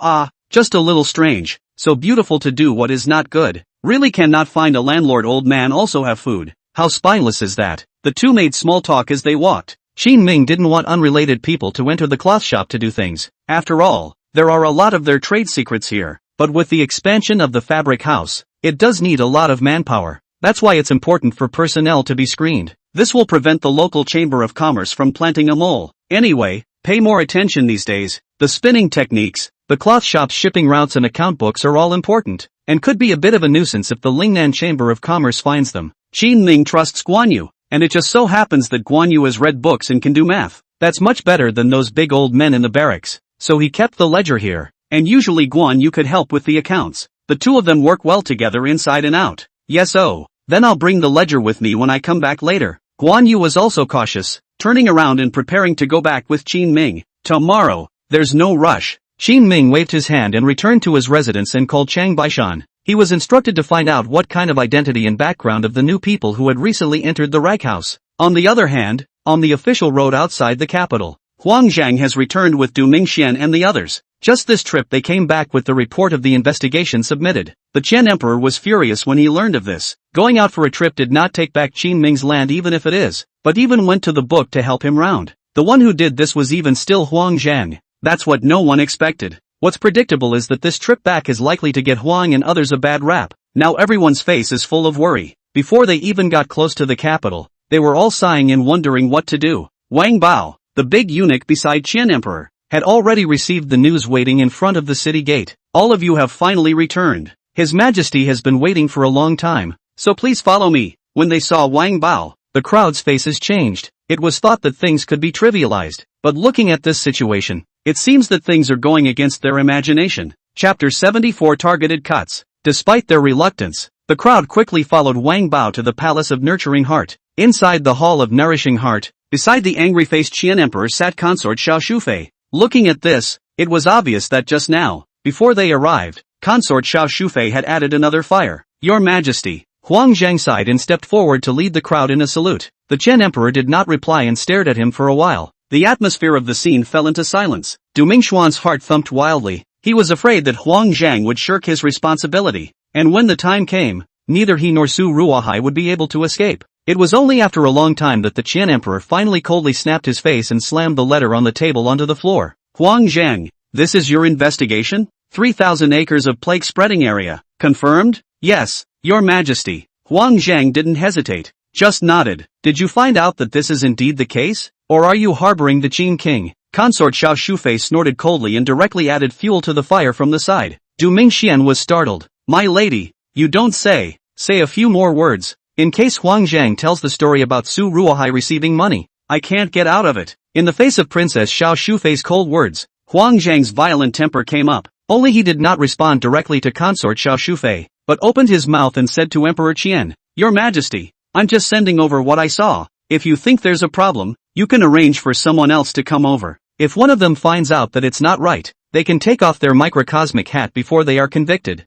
just a little strange. So beautiful to do what is not good. Really cannot find a landlord old man also have food. How spineless is that? The two made small talk as they walked. Qin Ming didn't want unrelated people to enter the cloth shop to do things. After all, there are a lot of their trade secrets here. But with the expansion of the fabric house, it does need a lot of manpower. That's why it's important for personnel to be screened. This will prevent the local chamber of commerce from planting a mole. Anyway, pay more attention these days. The spinning techniques, the cloth shop's shipping routes and account books are all important, and could be a bit of a nuisance if the Lingnan Chamber of Commerce finds them. Qin Ming trusts Guan Yu, and it just so happens that Guan Yu has read books and can do math. That's much better than those big old men in the barracks. So he kept the ledger here, and usually Guan Yu could help with the accounts. The two of them work well together inside and out. Yes, oh, then I'll bring the ledger with me when I come back later. Guan Yu was also cautious, turning around and preparing to go back with Qin Ming. Tomorrow, there's no rush. Qin Ming waved his hand and returned to his residence and called Chang Baishan. He was instructed to find out what kind of identity and background of the new people who had recently entered the rag house. On the other hand, on the official road outside the capital, Huang Zhang has returned with Du Mingxian and the others. Just this trip they came back with the report of the investigation submitted. The Qian Emperor was furious when he learned of this. Going out for a trip did not take back Qin Ming's land even if it is, but even went to the book to help him round. The one who did this was even still Huang Zhang. That's what no one expected. What's predictable is that this trip back is likely to get Huang and others a bad rap. Now everyone's face is full of worry. Before they even got close to the capital, they were all sighing and wondering what to do. Wang Bao, the big eunuch beside Qian Emperor, had already received the news waiting in front of the city gate. All of you have finally returned. His Majesty has been waiting for a long time, so please follow me. When they saw Wang Bao, the crowd's faces changed. It was thought that things could be trivialized, but looking at this situation, it seems that things are going against their imagination. Chapter 74 Targeted Cuts. Despite their reluctance, the crowd quickly followed Wang Bao to the Palace of Nurturing Heart. Inside the Hall of Nourishing Heart, beside the angry-faced Qian Emperor sat Consort Xiao Shufei. Looking at this, it was obvious that just now, before they arrived, Consort Xiao Shufei had added another fire. Your Majesty. Huang Zhang sighed and stepped forward to lead the crowd in a salute. The Qian Emperor did not reply and stared at him for a while. The atmosphere of the scene fell into silence. Du Mingxuan's heart thumped wildly. He was afraid that Huang Zhang would shirk his responsibility, and when the time came, neither he nor Su Ruohai would be able to escape. It was only after a long time that the Qian Emperor finally coldly snapped his face and slammed the letter on the table onto the floor. Huang Zhang, this is your investigation? 3,000 acres of plague spreading area. Confirmed? Yes, Your Majesty. Huang Zhang didn't hesitate, just nodded. Did you find out that this is indeed the case? Or are you harboring the Qin King? Consort Xiao Shufei snorted coldly and directly added fuel to the fire from the side. Du Mingxian was startled. My lady, you don't say. Say a few more words. In case Huang Zhang tells the story about Su Ruohai receiving money, I can't get out of it. In the face of Princess Xiao Shufei's cold words, Huang Zhang's violent temper came up. Only he did not respond directly to Consort Xiao Shufei, but opened his mouth and said to Emperor Qian, Your Majesty, I'm just sending over what I saw. If you think there's a problem, you can arrange for someone else to come over. If one of them finds out that it's not right, they can take off their microcosmic hat before they are convicted.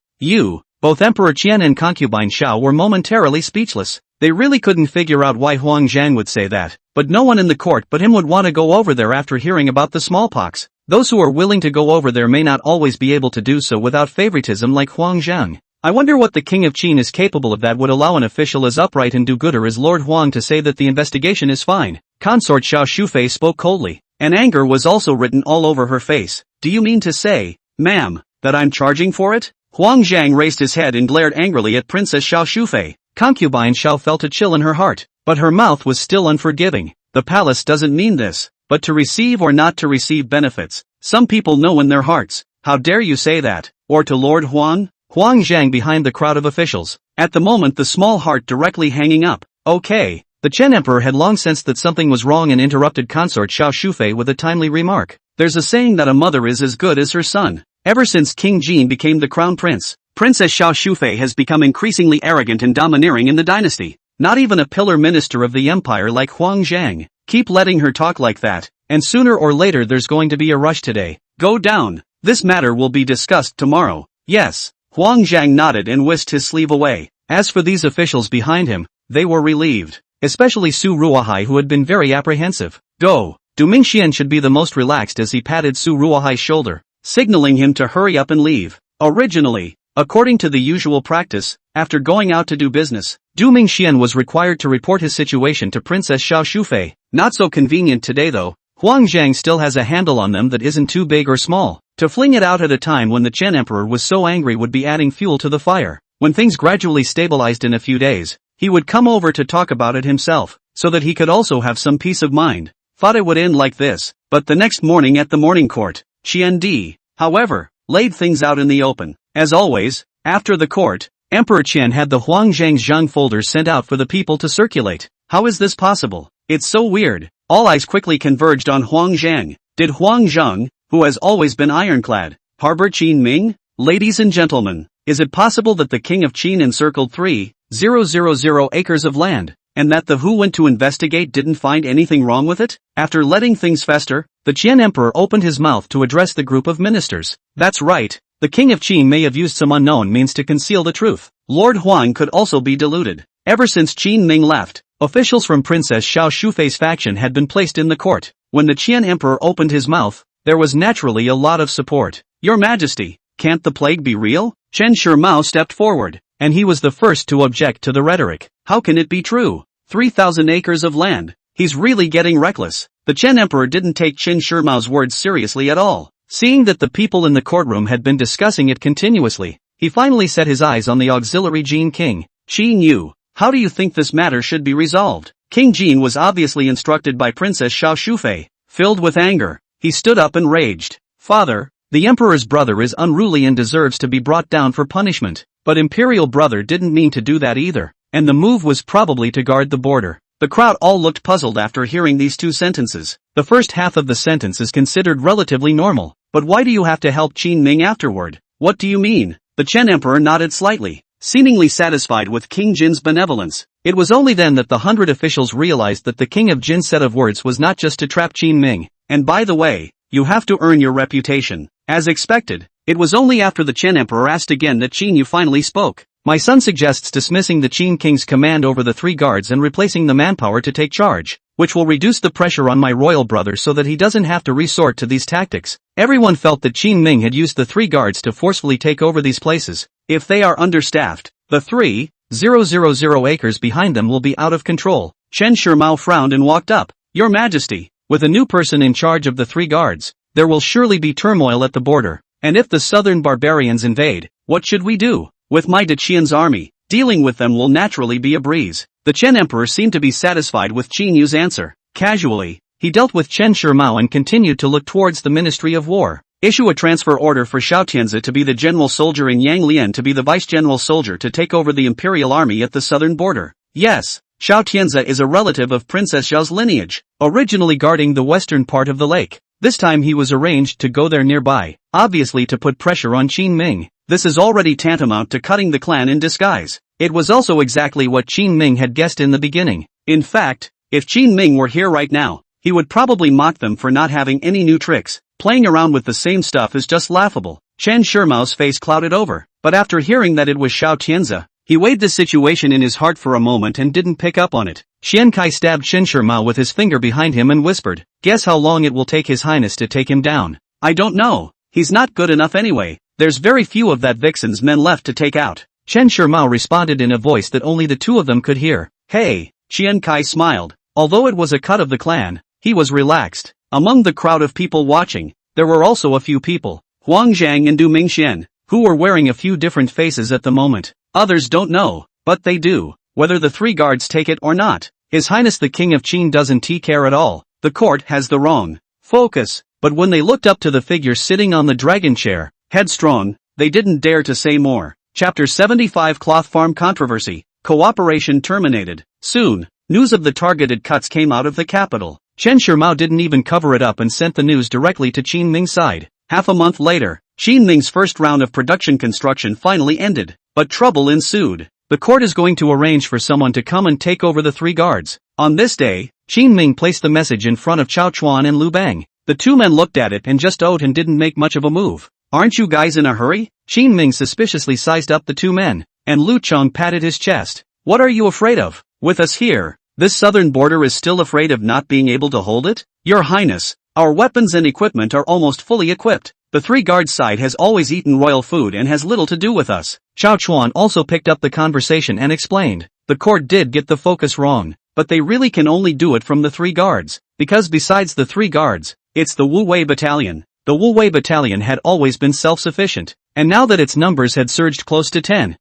Both Emperor Qian and concubine Xiao were momentarily speechless. They really couldn't figure out why Huang Zhang would say that, but no one in the court but him would want to go over there after hearing about the smallpox. Those who are willing to go over there may not always be able to do so without favoritism like Huang Zhang. I wonder what the King of Qin is capable of that would allow an official as upright and do-gooder as Lord Huang to say that the investigation is fine. Consort Xiao Shufei spoke coldly, and anger was also written all over her face. Do you mean to say, ma'am, that I'm charging for it? Huang Zhang raised his head and glared angrily at Princess Xiao Shufei. Concubine Xiao felt a chill in her heart, but her mouth was still unforgiving. The palace doesn't mean this, but to receive or not to receive benefits. Some people know in their hearts. How dare you say that? Or to Lord Huang? Huang Zhang behind the crowd of officials. At the moment the small heart directly hanging up. Okay. The Chen Emperor had long sensed that something was wrong and interrupted Consort Xiao Shufei with a timely remark. There's a saying that a mother is as good as her son. Ever since King Jin became the crown prince, Princess Xiao Shufei has become increasingly arrogant and domineering in the dynasty. Not even a pillar minister of the empire like Huang Zhang. Keep letting her talk like that, and sooner or later there's going to be a rush today. Go down. This matter will be discussed tomorrow. Yes. Huang Zhang nodded and whisked his sleeve away. As for these officials behind him, they were relieved. Especially Su Ruohai, who had been very apprehensive. Go. Du Mingxian should be the most relaxed as he patted Su Ruohai's shoulder, signaling him to hurry up and leave. Originally, according to the usual practice, after going out to do business, Du Mingxian was required to report his situation to Princess Xiao Shufei. Not so convenient today though. Huang Zhang still has a handle on them that isn't too big or small. To fling it out at a time when the Chen Emperor was so angry would be adding fuel to the fire. When things gradually stabilized in a few days, he would come over to talk about it himself, so that he could also have some peace of mind. Thought it would end like this, but the next morning at the morning court, Qian Di, however, laid things out in the open. As always, after the court, Emperor Qian had the Huang Zhang's Zhang folders sent out for the people to circulate. How is this possible? It's so weird. All eyes quickly converged on Huang Zhang. Did Huang Zhang, who has always been ironclad, harbor Qin Ming? Ladies and gentlemen, is it possible that the king of Qin encircled 3,000 acres of land, and that the who went to investigate didn't find anything wrong with it? After letting things fester, the Qian emperor opened his mouth to address the group of ministers. That's right, the king of Qin may have used some unknown means to conceal the truth. Lord Huang could also be deluded. Ever since Qin Ming left, officials from Princess Xiao Shufei's faction had been placed in the court. When the Qian emperor opened his mouth, there was naturally a lot of support. Your Majesty, can't the plague be real? Chen Shimao stepped forward, and he was the first to object to the rhetoric. How can it be true? 3,000 acres of land. He's really getting reckless. The Chen emperor didn't take Chen Shimao's words seriously at all. Seeing that the people in the courtroom had been discussing it continuously, he finally set his eyes on the auxiliary Jin King. Qin Yu, how do you think this matter should be resolved? King Jin was obviously instructed by Princess Xiao Shufei. Filled with anger, he stood up and raged. Father, the emperor's brother is unruly and deserves to be brought down for punishment. But Imperial brother didn't mean to do that either, and the move was probably to guard the border. The crowd all looked puzzled after hearing these two sentences. The first half of the sentence is considered relatively normal, but why do you have to help Qin Ming afterward? What do you mean? The Chen emperor nodded slightly, seemingly satisfied with King Jin's benevolence. It was only then that the 100 officials realized that the king of Jin's set of words was not just to trap Qin Ming. And by the way, you have to earn your reputation. As expected, it was only after the Chen emperor asked again that Qin Yu finally spoke. My son suggests dismissing the Qin king's command over the 3 guards and replacing the manpower to take charge, which will reduce the pressure on my royal brother so that he doesn't have to resort to these tactics. Everyone felt that Qin Ming had used the 3 guards to forcefully take over these places. If they are understaffed, the 3,000 acres behind them will be out of control. Chen Shimao frowned and walked up. Your Majesty, with a new person in charge of the 3 guards, there will surely be turmoil at the border. And if the southern barbarians invade, what should we do? With my De Qian's army, dealing with them will naturally be a breeze. The Chen emperor seemed to be satisfied with Qin Yu's answer. Casually, he dealt with Chen Shimao and continued to look towards the Ministry of War. Issue a transfer order for Xiao Tianzi to be the general soldier and Yang Lian to be the vice-general soldier to take over the imperial army at the southern border. Yes, Xiao Tianzi is a relative of Princess Xiao's lineage, originally guarding the western part of the lake. This time he was arranged to go there nearby, obviously to put pressure on Qin Ming. This is already tantamount to cutting the clan in disguise. It was also exactly what Qin Ming had guessed in the beginning. In fact, if Qin Ming were here right now, he would probably mock them for not having any new tricks. Playing around with the same stuff is just laughable. Chen Shimao's face clouded over, but after hearing that it was Xiao Tianzi, he weighed the situation in his heart for a moment and didn't pick up on it. Xian Kai stabbed Chen Shimao with his finger behind him and whispered, "Guess how long it will take His Highness to take him down?" "I don't know. He's not good enough anyway. There's very few of that vixen's men left to take out." Chen Shimao responded in a voice that only the two of them could hear. "Hey," Xian Kai smiled. Although it was a cut of the clan, he was relaxed. Among the crowd of people watching, there were also a few people, Huang Zhang and Du Mingxian, who were wearing a few different faces at the moment. Others don't know, but they do, whether the 3 guards take it or not. His Highness the King of Qin doesn't care at all. The court has the wrong focus. But when they looked up to the figure sitting on the dragon chair, headstrong, they didn't dare to say more. Chapter 75 Cloth Farm Controversy. Cooperation terminated. Soon, news of the targeted cuts came out of the capital. Chen Shimao didn't even cover it up and sent the news directly to Qin Ming's side. Half a month later, Qin Ming's first round of production construction finally ended, but trouble ensued. The court is going to arrange for someone to come and take over the 3 guards. On this day, Qin Ming placed the message in front of Chao Chuan and Lu Bang. The 2 men looked at it and just owed and didn't make much of a move. Aren't you guys in a hurry? Qin Ming suspiciously sized up the 2 men, and Lu Cheng patted his chest. What are you afraid of? With us here, this southern border is still afraid of not being able to hold it? Your Highness, our weapons and equipment are almost fully equipped. The 3 guards side has always eaten royal food and has little to do with us. Chao Chuan also picked up the conversation and explained. The court did get the focus wrong, but they really can only do it from the 3 guards, because besides the 3 guards, it's the Wu Wei Battalion. The Wu Wei Battalion had always been self-sufficient, and now that its numbers had surged close to 10,000,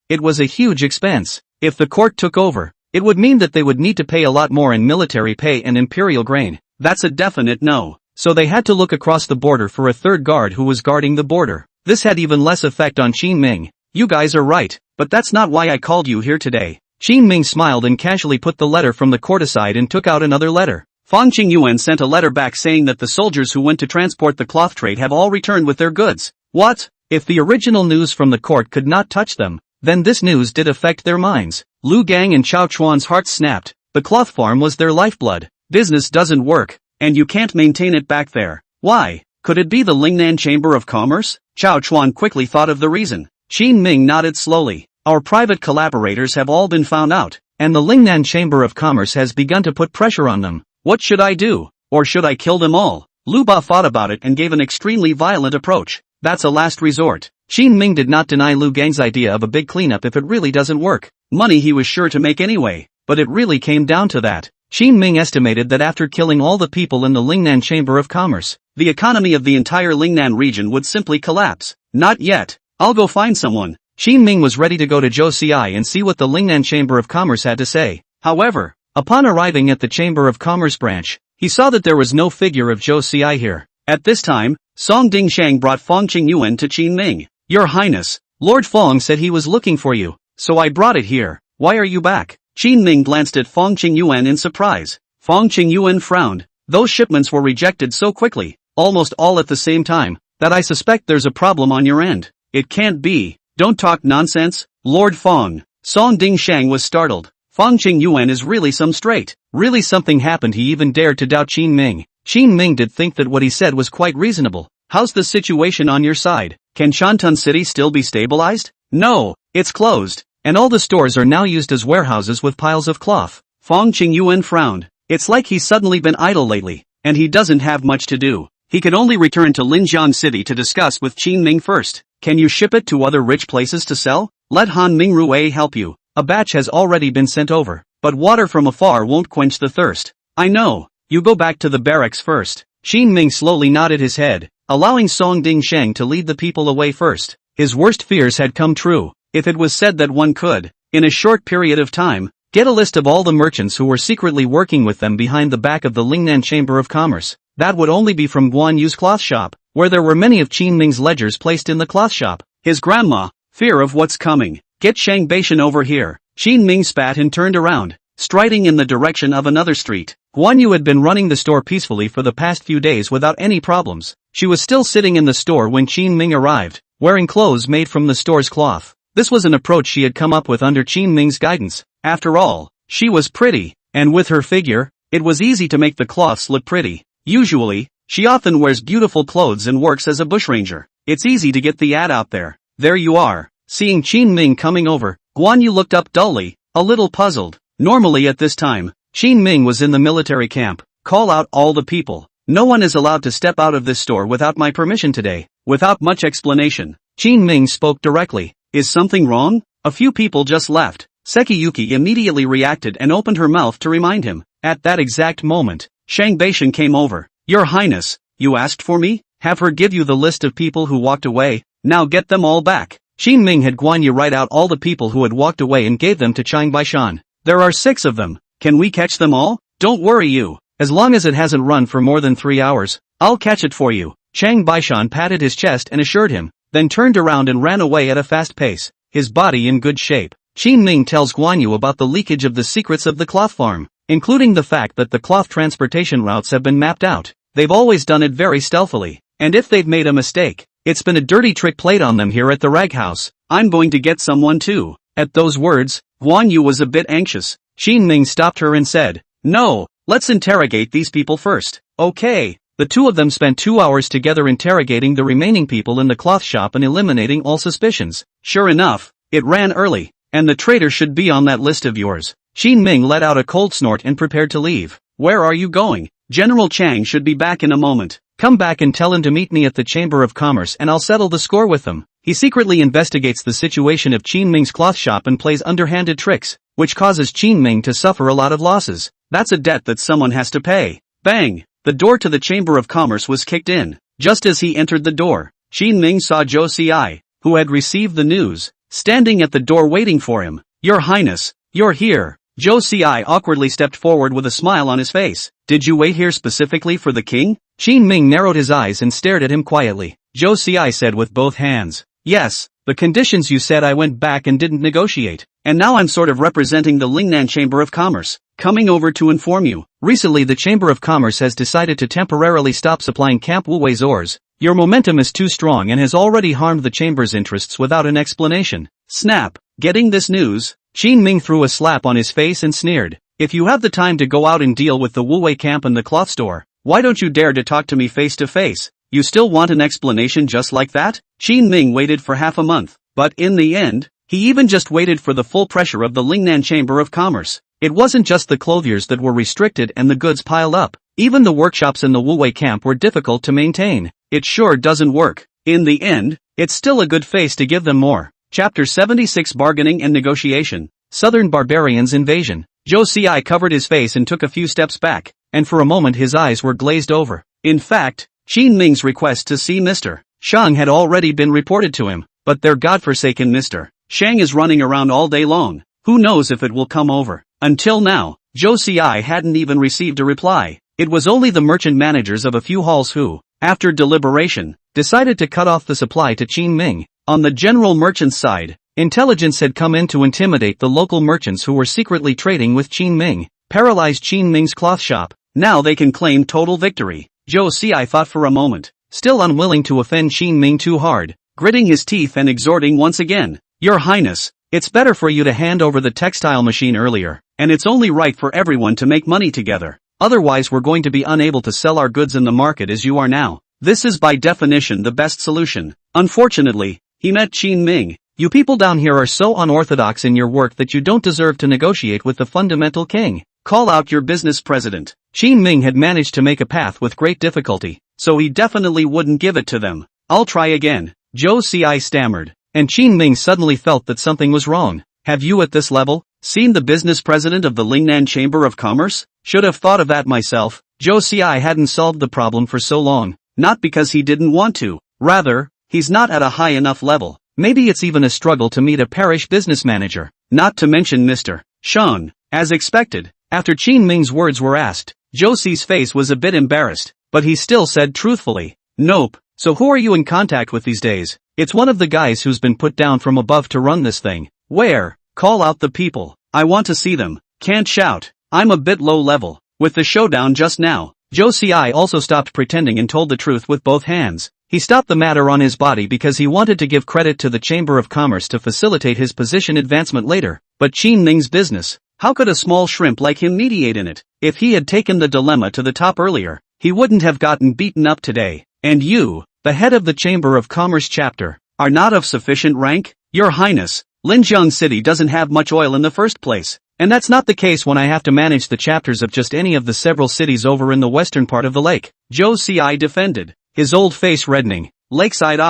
it was a huge expense. If the court took over, it would mean that they would need to pay a lot more in military pay and imperial grain. That's a definite no. So they had to look across the border for a 3rd guard who was guarding the border. This had even less effect on Qin Ming. You guys are right, but that's not why I called you here today. Qin Ming smiled and casually put the letter from the court aside and took out another letter. Fang Qingyuan sent a letter back saying that the soldiers who went to transport the cloth trade have all returned with their goods. What? If the original news from the court could not touch them, then this news did affect their minds. Lu Gang and Chao Chuan's hearts snapped. The cloth farm was their lifeblood. Business doesn't work, and you can't maintain it back there. Why? Could it be the Lingnan Chamber of Commerce? Chao Chuan quickly thought of the reason. Qin Ming nodded slowly. Our private collaborators have all been found out, and the Lingnan Chamber of Commerce has begun to put pressure on them. What should I do? Or should I kill them all? Lu Ba thought about it and gave an extremely violent approach. That's a last resort. Qin Ming did not deny Lu Gang's idea of a big cleanup if it really doesn't work. Money he was sure to make anyway, but it really came down to that. Qin Ming estimated that after killing all the people in the Lingnan Chamber of Commerce, the economy of the entire Lingnan region would simply collapse. Not yet. I'll go find someone. Qin Ming was ready to go to Zhou Xi and see what the Lingnan Chamber of Commerce had to say. However, upon arriving at the Chamber of Commerce branch, he saw that there was no figure of Zhou Xi here. At this time, Song Dingshang brought Fang Qingyuan to Qin Ming. Your Highness, Lord Fang said he was looking for you, so I brought it here. Why are you back? Qin Ming glanced at Fang Qingyuan in surprise. Fang Qingyuan frowned. Those shipments were rejected so quickly, almost all at the same time, that I suspect there's a problem on your end. It can't be. Don't talk nonsense, Lord Fang. Song Dingshang was startled. Fang Qingyuan is really some straight. Really something happened. He even dared to doubt Qin Ming. Qin Ming did think that what he said was quite reasonable. How's the situation on your side? Can Shantung City still be stabilized? No, it's closed, and all the stores are now used as warehouses with piles of cloth. Fang Qingyuan frowned. It's like he's suddenly been idle lately, and he doesn't have much to do. He could only return to Linjiang City to discuss with Qin Ming first. Can you ship it to other rich places to sell? Let Han Mingrui help you. A batch has already been sent over, but water from afar won't quench the thirst. I know. You go back to the barracks first. Qin Ming slowly nodded his head, allowing Song Dingshang to lead the people away first. His worst fears had come true. If it was said that one could, in a short period of time, get a list of all the merchants who were secretly working with them behind the back of the Lingnan Chamber of Commerce, that would only be from Guan Yu's cloth shop, where there were many of Qin Ming's ledgers placed in the cloth shop. His grandma, fear of what's coming. Get Shang Beishan over here. Qin Ming spat and turned around, striding in the direction of another street. Guan Yu had been running the store peacefully for the past few days without any problems. She was still sitting in the store when Qin Ming arrived, wearing clothes made from the store's cloth. This was an approach she had come up with under Qin Ming's guidance. After all, she was pretty, and with her figure, it was easy to make the cloths look pretty. Usually, she often wears beautiful clothes and works as a bushranger. It's easy to get the ad out there. There you are. Seeing Qin Ming coming over, Guan Yu looked up dully, a little puzzled. Normally at this time, Qin Ming was in the military camp. Call out all the people. No one is allowed to step out of this store without my permission today. Without much explanation, Qin Ming spoke directly. Is something wrong? A few people just left. Sekiyuki immediately reacted and opened her mouth to remind him. At that exact moment, Shang Beishan came over. Your Highness, you asked for me? Have her give you the list of people who walked away. Now get them all back. Qin Ming had Guan Yu write out all the people who had walked away and gave them to Chang Baishan. There are 6 of them. Can we catch them all? Don't worry you. As long as it hasn't run for more than 3 hours, I'll catch it for you. Chang Baishan patted his chest and assured him, then turned around and ran away at a fast pace, his body in good shape. Qin Ming tells Guan Yu about the leakage of the secrets of the cloth farm. including the fact that the cloth transportation routes have been mapped out. They've always done it very stealthily, and if they've made a mistake, it's been a dirty trick played on them here at the rag house. I'm going to get someone too. At those words, Guan Yu was a bit anxious. Qin Ming stopped her and said, "No, let's interrogate these people first." Okay. The two of them spent 2 hours together interrogating the remaining people in the cloth shop and eliminating all suspicions. Sure enough, it ran early, and the traitor should be on that list of yours. Qin Ming let out a cold snort and prepared to leave. Where are you going? General Chang should be back in a moment. Come back and tell him to meet me at the Chamber of Commerce and I'll settle the score with them. He secretly investigates the situation of Qin Ming's cloth shop and plays underhanded tricks, which causes Qin Ming to suffer a lot of losses. That's a debt that someone has to pay. Bang! The door to the Chamber of Commerce was kicked in. Just as he entered the door, Qin Ming saw Zhou Xi, who had received the news, standing at the door waiting for him. Your Highness, you're here. Zhou Xi awkwardly stepped forward with a smile on his face. Did you wait here specifically for the king? Qin Ming narrowed his eyes and stared at him quietly. Zhou Xi said with both hands. Yes, the conditions you said. I went back and didn't negotiate. And now I'm sort of representing the Lingnan Chamber of Commerce, coming over to inform you. Recently the Chamber of Commerce has decided to temporarily stop supplying Camp Wuwei's ores. Your momentum is too strong and has already harmed the Chamber's interests without an explanation. Snap. Getting this news, Qin Ming threw a slap on his face and sneered. If you have the time to go out and deal with the Wuwei camp and the cloth store, why don't you dare to talk to me face to face? You still want an explanation just like that? Qin Ming waited for half a month, but in the end, he even just waited for the full pressure of the Lingnan Chamber of Commerce. It wasn't just the clothiers that were restricted and the goods piled up. Even the workshops in the Wuwei camp were difficult to maintain. It sure doesn't work. In the end, it's still a good face to give them more. Chapter 76 Bargaining and Negotiation. Southern Barbarians Invasion. Zhou Xi covered his face and took a few steps back, and for a moment his eyes were glazed over. In fact, Qin Ming's request to see Mr. Shang had already been reported to him, but their godforsaken Mr. Shang is running around all day long. Who knows if it will come over? Until now, Zhou Xi hadn't even received a reply. It was only the merchant managers of a few halls who, after deliberation, decided to cut off the supply to Qin Ming. On the general merchant's side, intelligence had come in to intimidate the local merchants who were secretly trading with Qin Ming, paralyze Qin Ming's cloth shop. Now they can claim total victory. Zhou Xi thought for a moment, still unwilling to offend Qin Ming too hard, gritting his teeth and exhorting once again. Your Highness, it's better for you to hand over the textile machine earlier, and it's only right for everyone to make money together. Otherwise we're going to be unable to sell our goods in the market as you are now. This is by definition the best solution. Unfortunately, he met Qin Ming. You people down here are so unorthodox in your work that you don't deserve to negotiate with the fundamental king. Call out your business president. Qin Ming had managed to make a path with great difficulty, so he definitely wouldn't give it to them. I'll try again. Zhou Xi stammered, and Qin Ming suddenly felt that something was wrong. Have you at this level seen the business president of the Lingnan Chamber of Commerce? Should have thought of that myself. Zhou Xi hadn't solved the problem for so long, not because he didn't want to. Rather, he's not at a high enough level. Maybe it's even a struggle to meet a parish business manager, not to mention Mr. Shang. As expected, after Qin Ming's words were asked, Zhou Xi's face was a bit embarrassed, but he still said truthfully, "Nope, so who are you in contact with these days?" "It's one of the guys who's been put down from above to run this thing." "Where? Call out the people. I want to see them." "Can't shout. I'm a bit low level." With the showdown just now, Zhou Xi also stopped pretending and told the truth with both hands. He stopped the matter on his body because he wanted to give credit to the Chamber of Commerce to facilitate his position advancement later. But Qin Ming's business, how could a small shrimp like him mediate in it? If he had taken the dilemma to the top earlier, he wouldn't have gotten beaten up today. And you, the head of the Chamber of Commerce chapter, are not of sufficient rank? Your Highness, Linjiang City doesn't have much oil in the first place. And that's not the case when I have to manage the chapters of just any of the several cities over in the western part of the lake. Zhou Xi defended, his old face reddening. Lakeside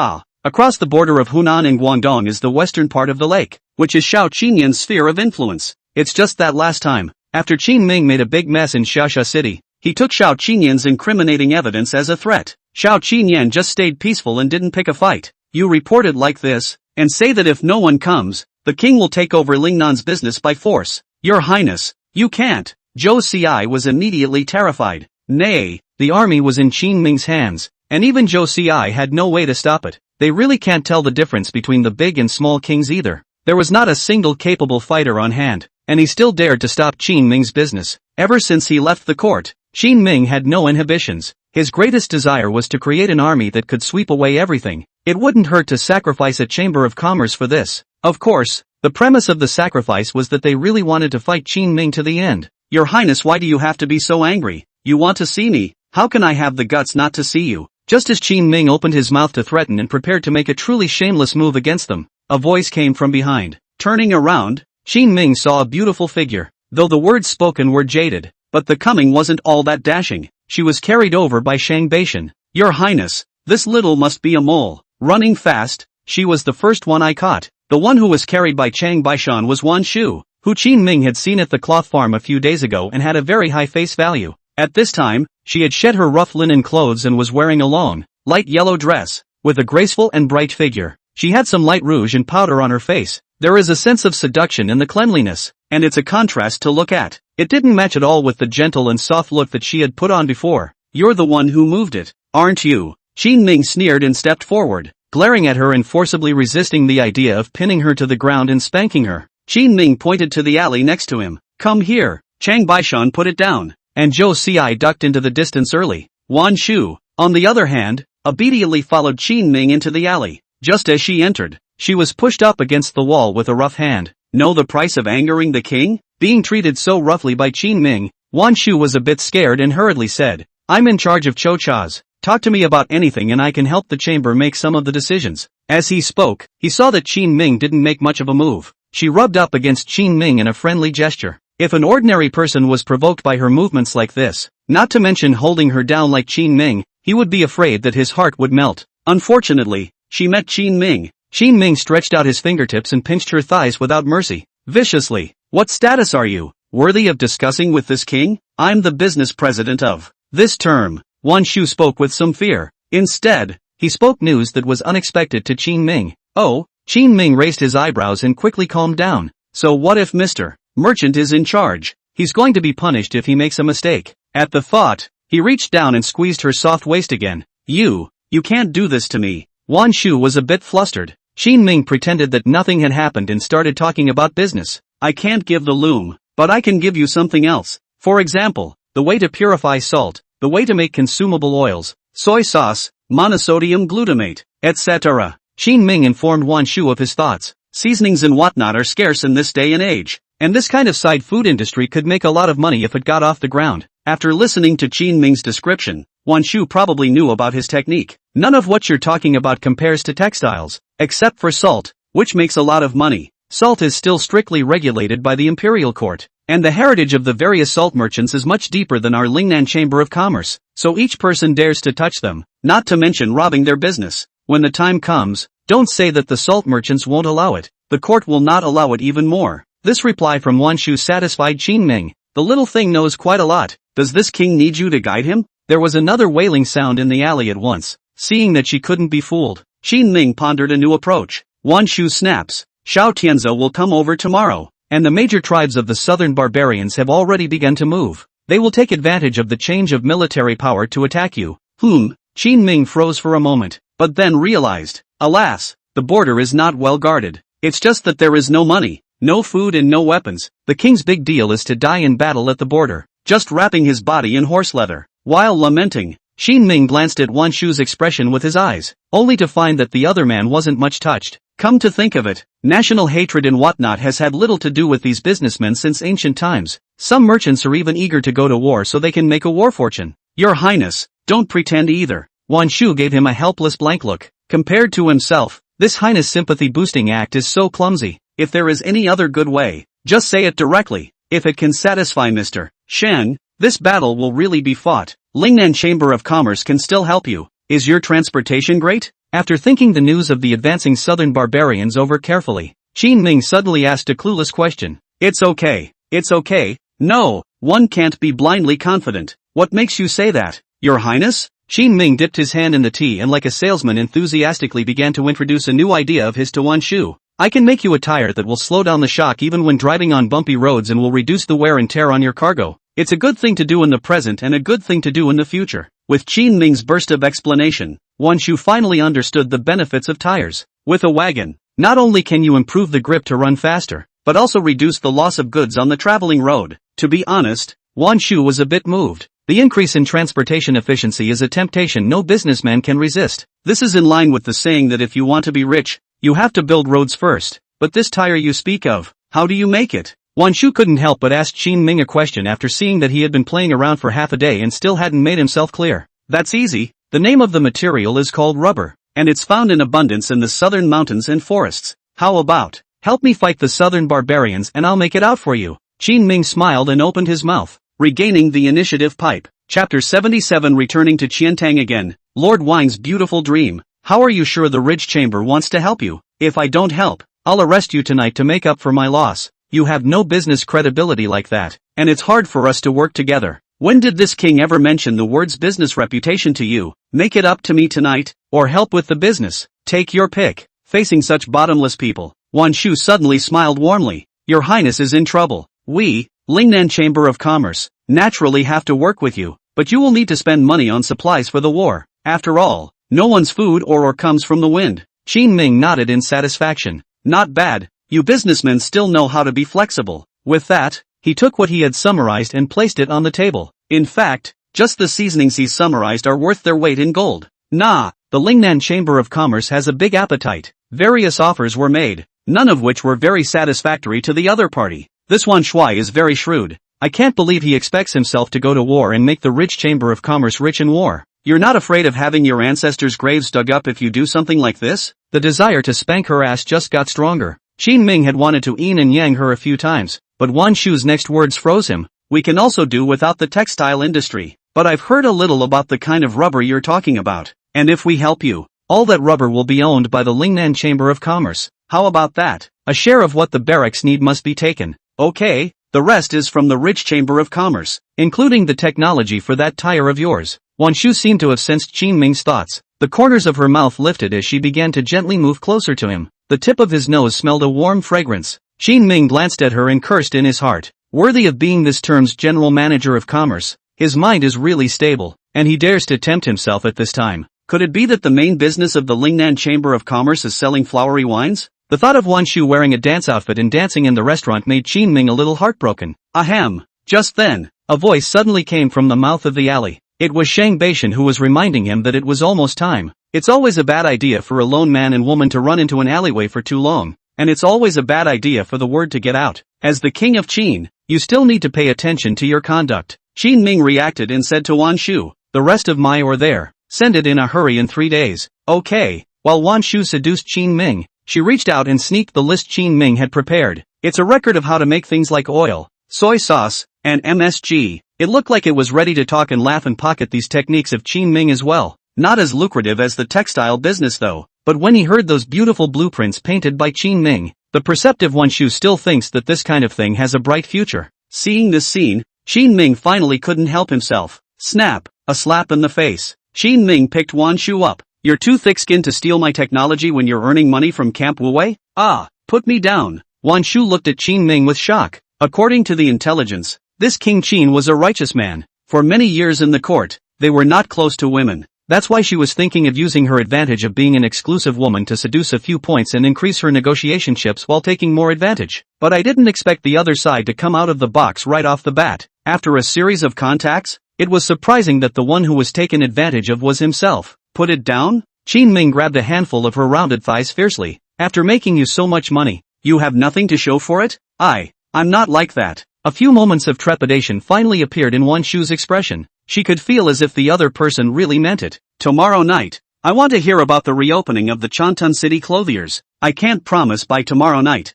across the border of Hunan and Guangdong is the western part of the lake, which is Xiao Qinyan's sphere of influence. It's just that last time, after Qin Ming made a big mess in Xiaxia City, he took Xiao Qinyan's incriminating evidence as a threat. Xiao Qinyan just stayed peaceful and didn't pick a fight. You report it like this, and say that if no one comes, the king will take over Lingnan's business by force. Your Highness, you can't. Zhou Xi was immediately terrified. Nay, the army was in Qin Ming's hands, and even Zhou Xi had no way to stop it. They really can't tell the difference between the big and small kings either. There was not a single capable fighter on hand, and he still dared to stop Qin Ming's business. Ever since he left the court, Qin Ming had no inhibitions. His greatest desire was to create an army that could sweep away everything. It wouldn't hurt to sacrifice a chamber of commerce for this. Of course, the premise of the sacrifice was that they really wanted to fight Qin Ming to the end. Your Highness, why do you have to be so angry? You want to see me? How can I have the guts not to see you? Just as Qin Ming opened his mouth to threaten and prepared to make a truly shameless move against them, a voice came from behind. Turning around, Qin Ming saw a beautiful figure. Though the words spoken were jaded, but the coming wasn't all that dashing. She was carried over by Shang Baishan. Your Highness, this little must be a mole. Running fast, she was the first one I caught. The one who was carried by Chang Baishan was Wan Shu, who Qin Ming had seen at the cloth farm a few days ago and had a very high face value. At this time, she had shed her rough linen clothes and was wearing a long, light yellow dress, with a graceful and bright figure. She had some light rouge and powder on her face. There is a sense of seduction in the cleanliness, and it's a contrast to look at. It didn't match at all with the gentle and soft look that she had put on before. You're the one who moved it, aren't you? Qin Ming sneered and stepped forward, glaring at her and forcibly resisting the idea of pinning her to the ground and spanking her. Qin Ming pointed to the alley next to him. Come here. Chang Baishan put it down, and Zhou Ci ducked into the distance early. Wan Shu, on the other hand, obediently followed Qin Ming into the alley. Just as she entered, she was pushed up against the wall with a rough hand. Know the price of angering the king? Being treated so roughly by Qin Ming, Wan Shu was a bit scared and hurriedly said, I'm in charge of Cho Chas. Talk to me about anything and I can help the chamber make some of the decisions. As he spoke, he saw that Qin Ming didn't make much of a move. She rubbed up against Qin Ming in a friendly gesture. If an ordinary person was provoked by her movements like this, not to mention holding her down like Qin Ming, he would be afraid that his heart would melt. Unfortunately, she met Qin Ming. Qin Ming stretched out his fingertips and pinched her thighs without mercy. Viciously. What status are you? Worthy of discussing with this king? I'm the business president of this term. Wan Shu spoke with some fear. Instead, he spoke news that was unexpected to Qin Ming. Oh, Qin Ming raised his eyebrows and quickly calmed down. So what if Mr. Merchant is in charge? He's going to be punished if he makes a mistake. At the thought, he reached down and squeezed her soft waist again. You can't do this to me. Wan Shu was a bit flustered. Qin Ming pretended that nothing had happened and started talking about business. I can't give the loom, but I can give you something else. For example, the way to purify salt, the way to make consumable oils, soy sauce, monosodium glutamate, etc. Qin Ming informed Wan Shu of his thoughts. Seasonings and whatnot are scarce in this day and age, and this kind of side food industry could make a lot of money if it got off the ground. After listening to Qin Ming's description, Wan Shu probably knew about his technique. None of what you're talking about compares to textiles, except for salt, which makes a lot of money. Salt is still strictly regulated by the Imperial court, and the heritage of the various salt merchants is much deeper than our Lingnan Chamber of Commerce, so each person dares to touch them, not to mention robbing their business. When the time comes, don't say that the salt merchants won't allow it. The court will not allow it even more. This reply from Wan Shu satisfied Qin Ming. The little thing knows quite a lot. Does this king need you to guide him? There was another wailing sound in the alley at once. Seeing that she couldn't be fooled, Qin Ming pondered a new approach. Wan Shu snaps. Xiao Tianze will come over tomorrow, and the major tribes of the southern barbarians have already begun to move. They will take advantage of the change of military power to attack you. Qin Ming froze for a moment, but then realized, alas, the border is not well guarded. It's just that there is no money, no food and no weapons. The king's big deal is to die in battle at the border, just wrapping his body in horse leather. While lamenting, Qin Ming glanced at Wan Shu's expression with his eyes, only to find that the other man wasn't much touched. Come to think of it, national hatred and whatnot has had little to do with these businessmen since ancient times. Some merchants are even eager to go to war so they can make a war fortune. Your Highness, don't pretend either. Wan Shu gave him a helpless blank look. Compared to himself, this Highness sympathy-boosting act is so clumsy. If there is any other good way, just say it directly. If it can satisfy Mr. Shang, this battle will really be fought. Lingnan Chamber of Commerce can still help you. Is your transportation great? After thinking the news of the advancing southern barbarians over carefully, Qin Ming suddenly asked a clueless question. It's okay. It's okay. No, one can't be blindly confident. What makes you say that? Your Highness? Qin Ming dipped his hand in the tea and like a salesman enthusiastically began to introduce a new idea of his to Wan Shu. I can make you a tire that will slow down the shock even when driving on bumpy roads and will reduce the wear and tear on your cargo. It's a good thing to do in the present and a good thing to do in the future. With Qin Ming's burst of explanation, Wan Shu finally understood the benefits of tires. With a wagon, not only can you improve the grip to run faster, but also reduce the loss of goods on the traveling road. To be honest, Wan Shu was a bit moved. The increase in transportation efficiency is a temptation no businessman can resist. This is in line with the saying that if you want to be rich, you have to build roads first. But this tire you speak of, how do you make it? Wan Shu couldn't help but ask Qin Ming a question after seeing that he had been playing around for half a day and still hadn't made himself clear. That's easy. The name of the material is called rubber, and it's found in abundance in the southern mountains and forests. How about, help me fight the southern barbarians and I'll make it out for you. Qin Ming smiled and opened his mouth, regaining the initiative pipe. Chapter 77 Returning to Qiantang again. Lord Wang's beautiful dream. How are you sure the Ridge Chamber wants to help you? If I don't help, I'll arrest you tonight to make up for my loss. You have no business credibility like that, and it's hard for us to work together. When did this king ever mention the words business reputation to you? Make it up to me tonight, or help with the business. Take your pick. Facing such bottomless people, Wan Shu suddenly smiled warmly. Your Highness is in trouble. We, Lingnan Chamber of Commerce, naturally have to work with you, but you will need to spend money on supplies for the war. After all, no one's food or ore comes from the wind. Qin Ming nodded in satisfaction. Not bad. You businessmen still know how to be flexible. With that, he took what he had summarized and placed it on the table. In fact, just the seasonings he summarized are worth their weight in gold. Nah, the Lingnan Chamber of Commerce has a big appetite. Various offers were made, none of which were very satisfactory to the other party. This Wan Shui is very shrewd. I can't believe he expects himself to go to war and make the Ridge Chamber of Commerce rich in war. You're not afraid of having your ancestors' graves dug up if you do something like this? The desire to spank her ass just got stronger. Qin Ming had wanted to yin and yang her a few times, but Wan Shu's next words froze him. We can also do without the textile industry. But I've heard a little about the kind of rubber you're talking about. And if we help you, all that rubber will be owned by the Lingnan Chamber of Commerce. How about that? A share of what the barracks need must be taken. Okay, the rest is from the Ridge Chamber of Commerce, including the technology for that tire of yours. Wan Shu seemed to have sensed Qin Ming's thoughts. The corners of her mouth lifted as she began to gently move closer to him. The tip of his nose smelled a warm fragrance. Qin Ming glanced at her and cursed in his heart. Worthy of being this term's general manager of commerce. His mind is really stable, and he dares to tempt himself at this time. Could it be that the main business of the Lingnan Chamber of Commerce is selling flowery wines? The thought of Wan Shu wearing a dance outfit and dancing in the restaurant made Qin Ming a little heartbroken. Ahem. Just then, a voice suddenly came from the mouth of the alley. It was Shang Beishan who was reminding him that it was almost time. It's always a bad idea for a lone man and woman to run into an alleyway for too long, and it's always a bad idea for the word to get out. As the king of Qin, you still need to pay attention to your conduct. Qin Ming reacted and said to Wan Shu, the rest of my or there, send it in a hurry in 3 days. Okay. While Wan Shu seduced Qin Ming, she reached out and sneaked the list Qin Ming had prepared. It's a record of how to make things like oil, soy sauce, and MSG. It looked like it was ready to talk and laugh and pocket these techniques of Qin Ming as well. Not as lucrative as the textile business though, but when he heard those beautiful blueprints painted by Qin Ming, the perceptive Wan Shu still thinks that this kind of thing has a bright future. Seeing this scene, Qin Ming finally couldn't help himself. Snap, a slap in the face. Qin Ming picked Wan Shu up. You're too thick-skinned to steal my technology when you're earning money from Camp Wuwei? Ah, put me down. Wan Shu looked at Qin Ming with shock. According to the intelligence, this King Qin was a righteous man. For many years in the court, they were not close to women. That's why she was thinking of using her advantage of being an exclusive woman to seduce a few points and increase her negotiation chips while taking more advantage. But I didn't expect the other side to come out of the box right off the bat. After a series of contacts, it was surprising that the one who was taken advantage of was himself. Put it down? Qin Ming grabbed a handful of her rounded thighs fiercely. After making you so much money, you have nothing to show for it? I'm not like that. A few moments of trepidation finally appeared in Wan Shu's expression. She could feel as if the other person really meant it. Tomorrow night, I want to hear about the reopening of the Chantun City clothiers. I can't promise by tomorrow night.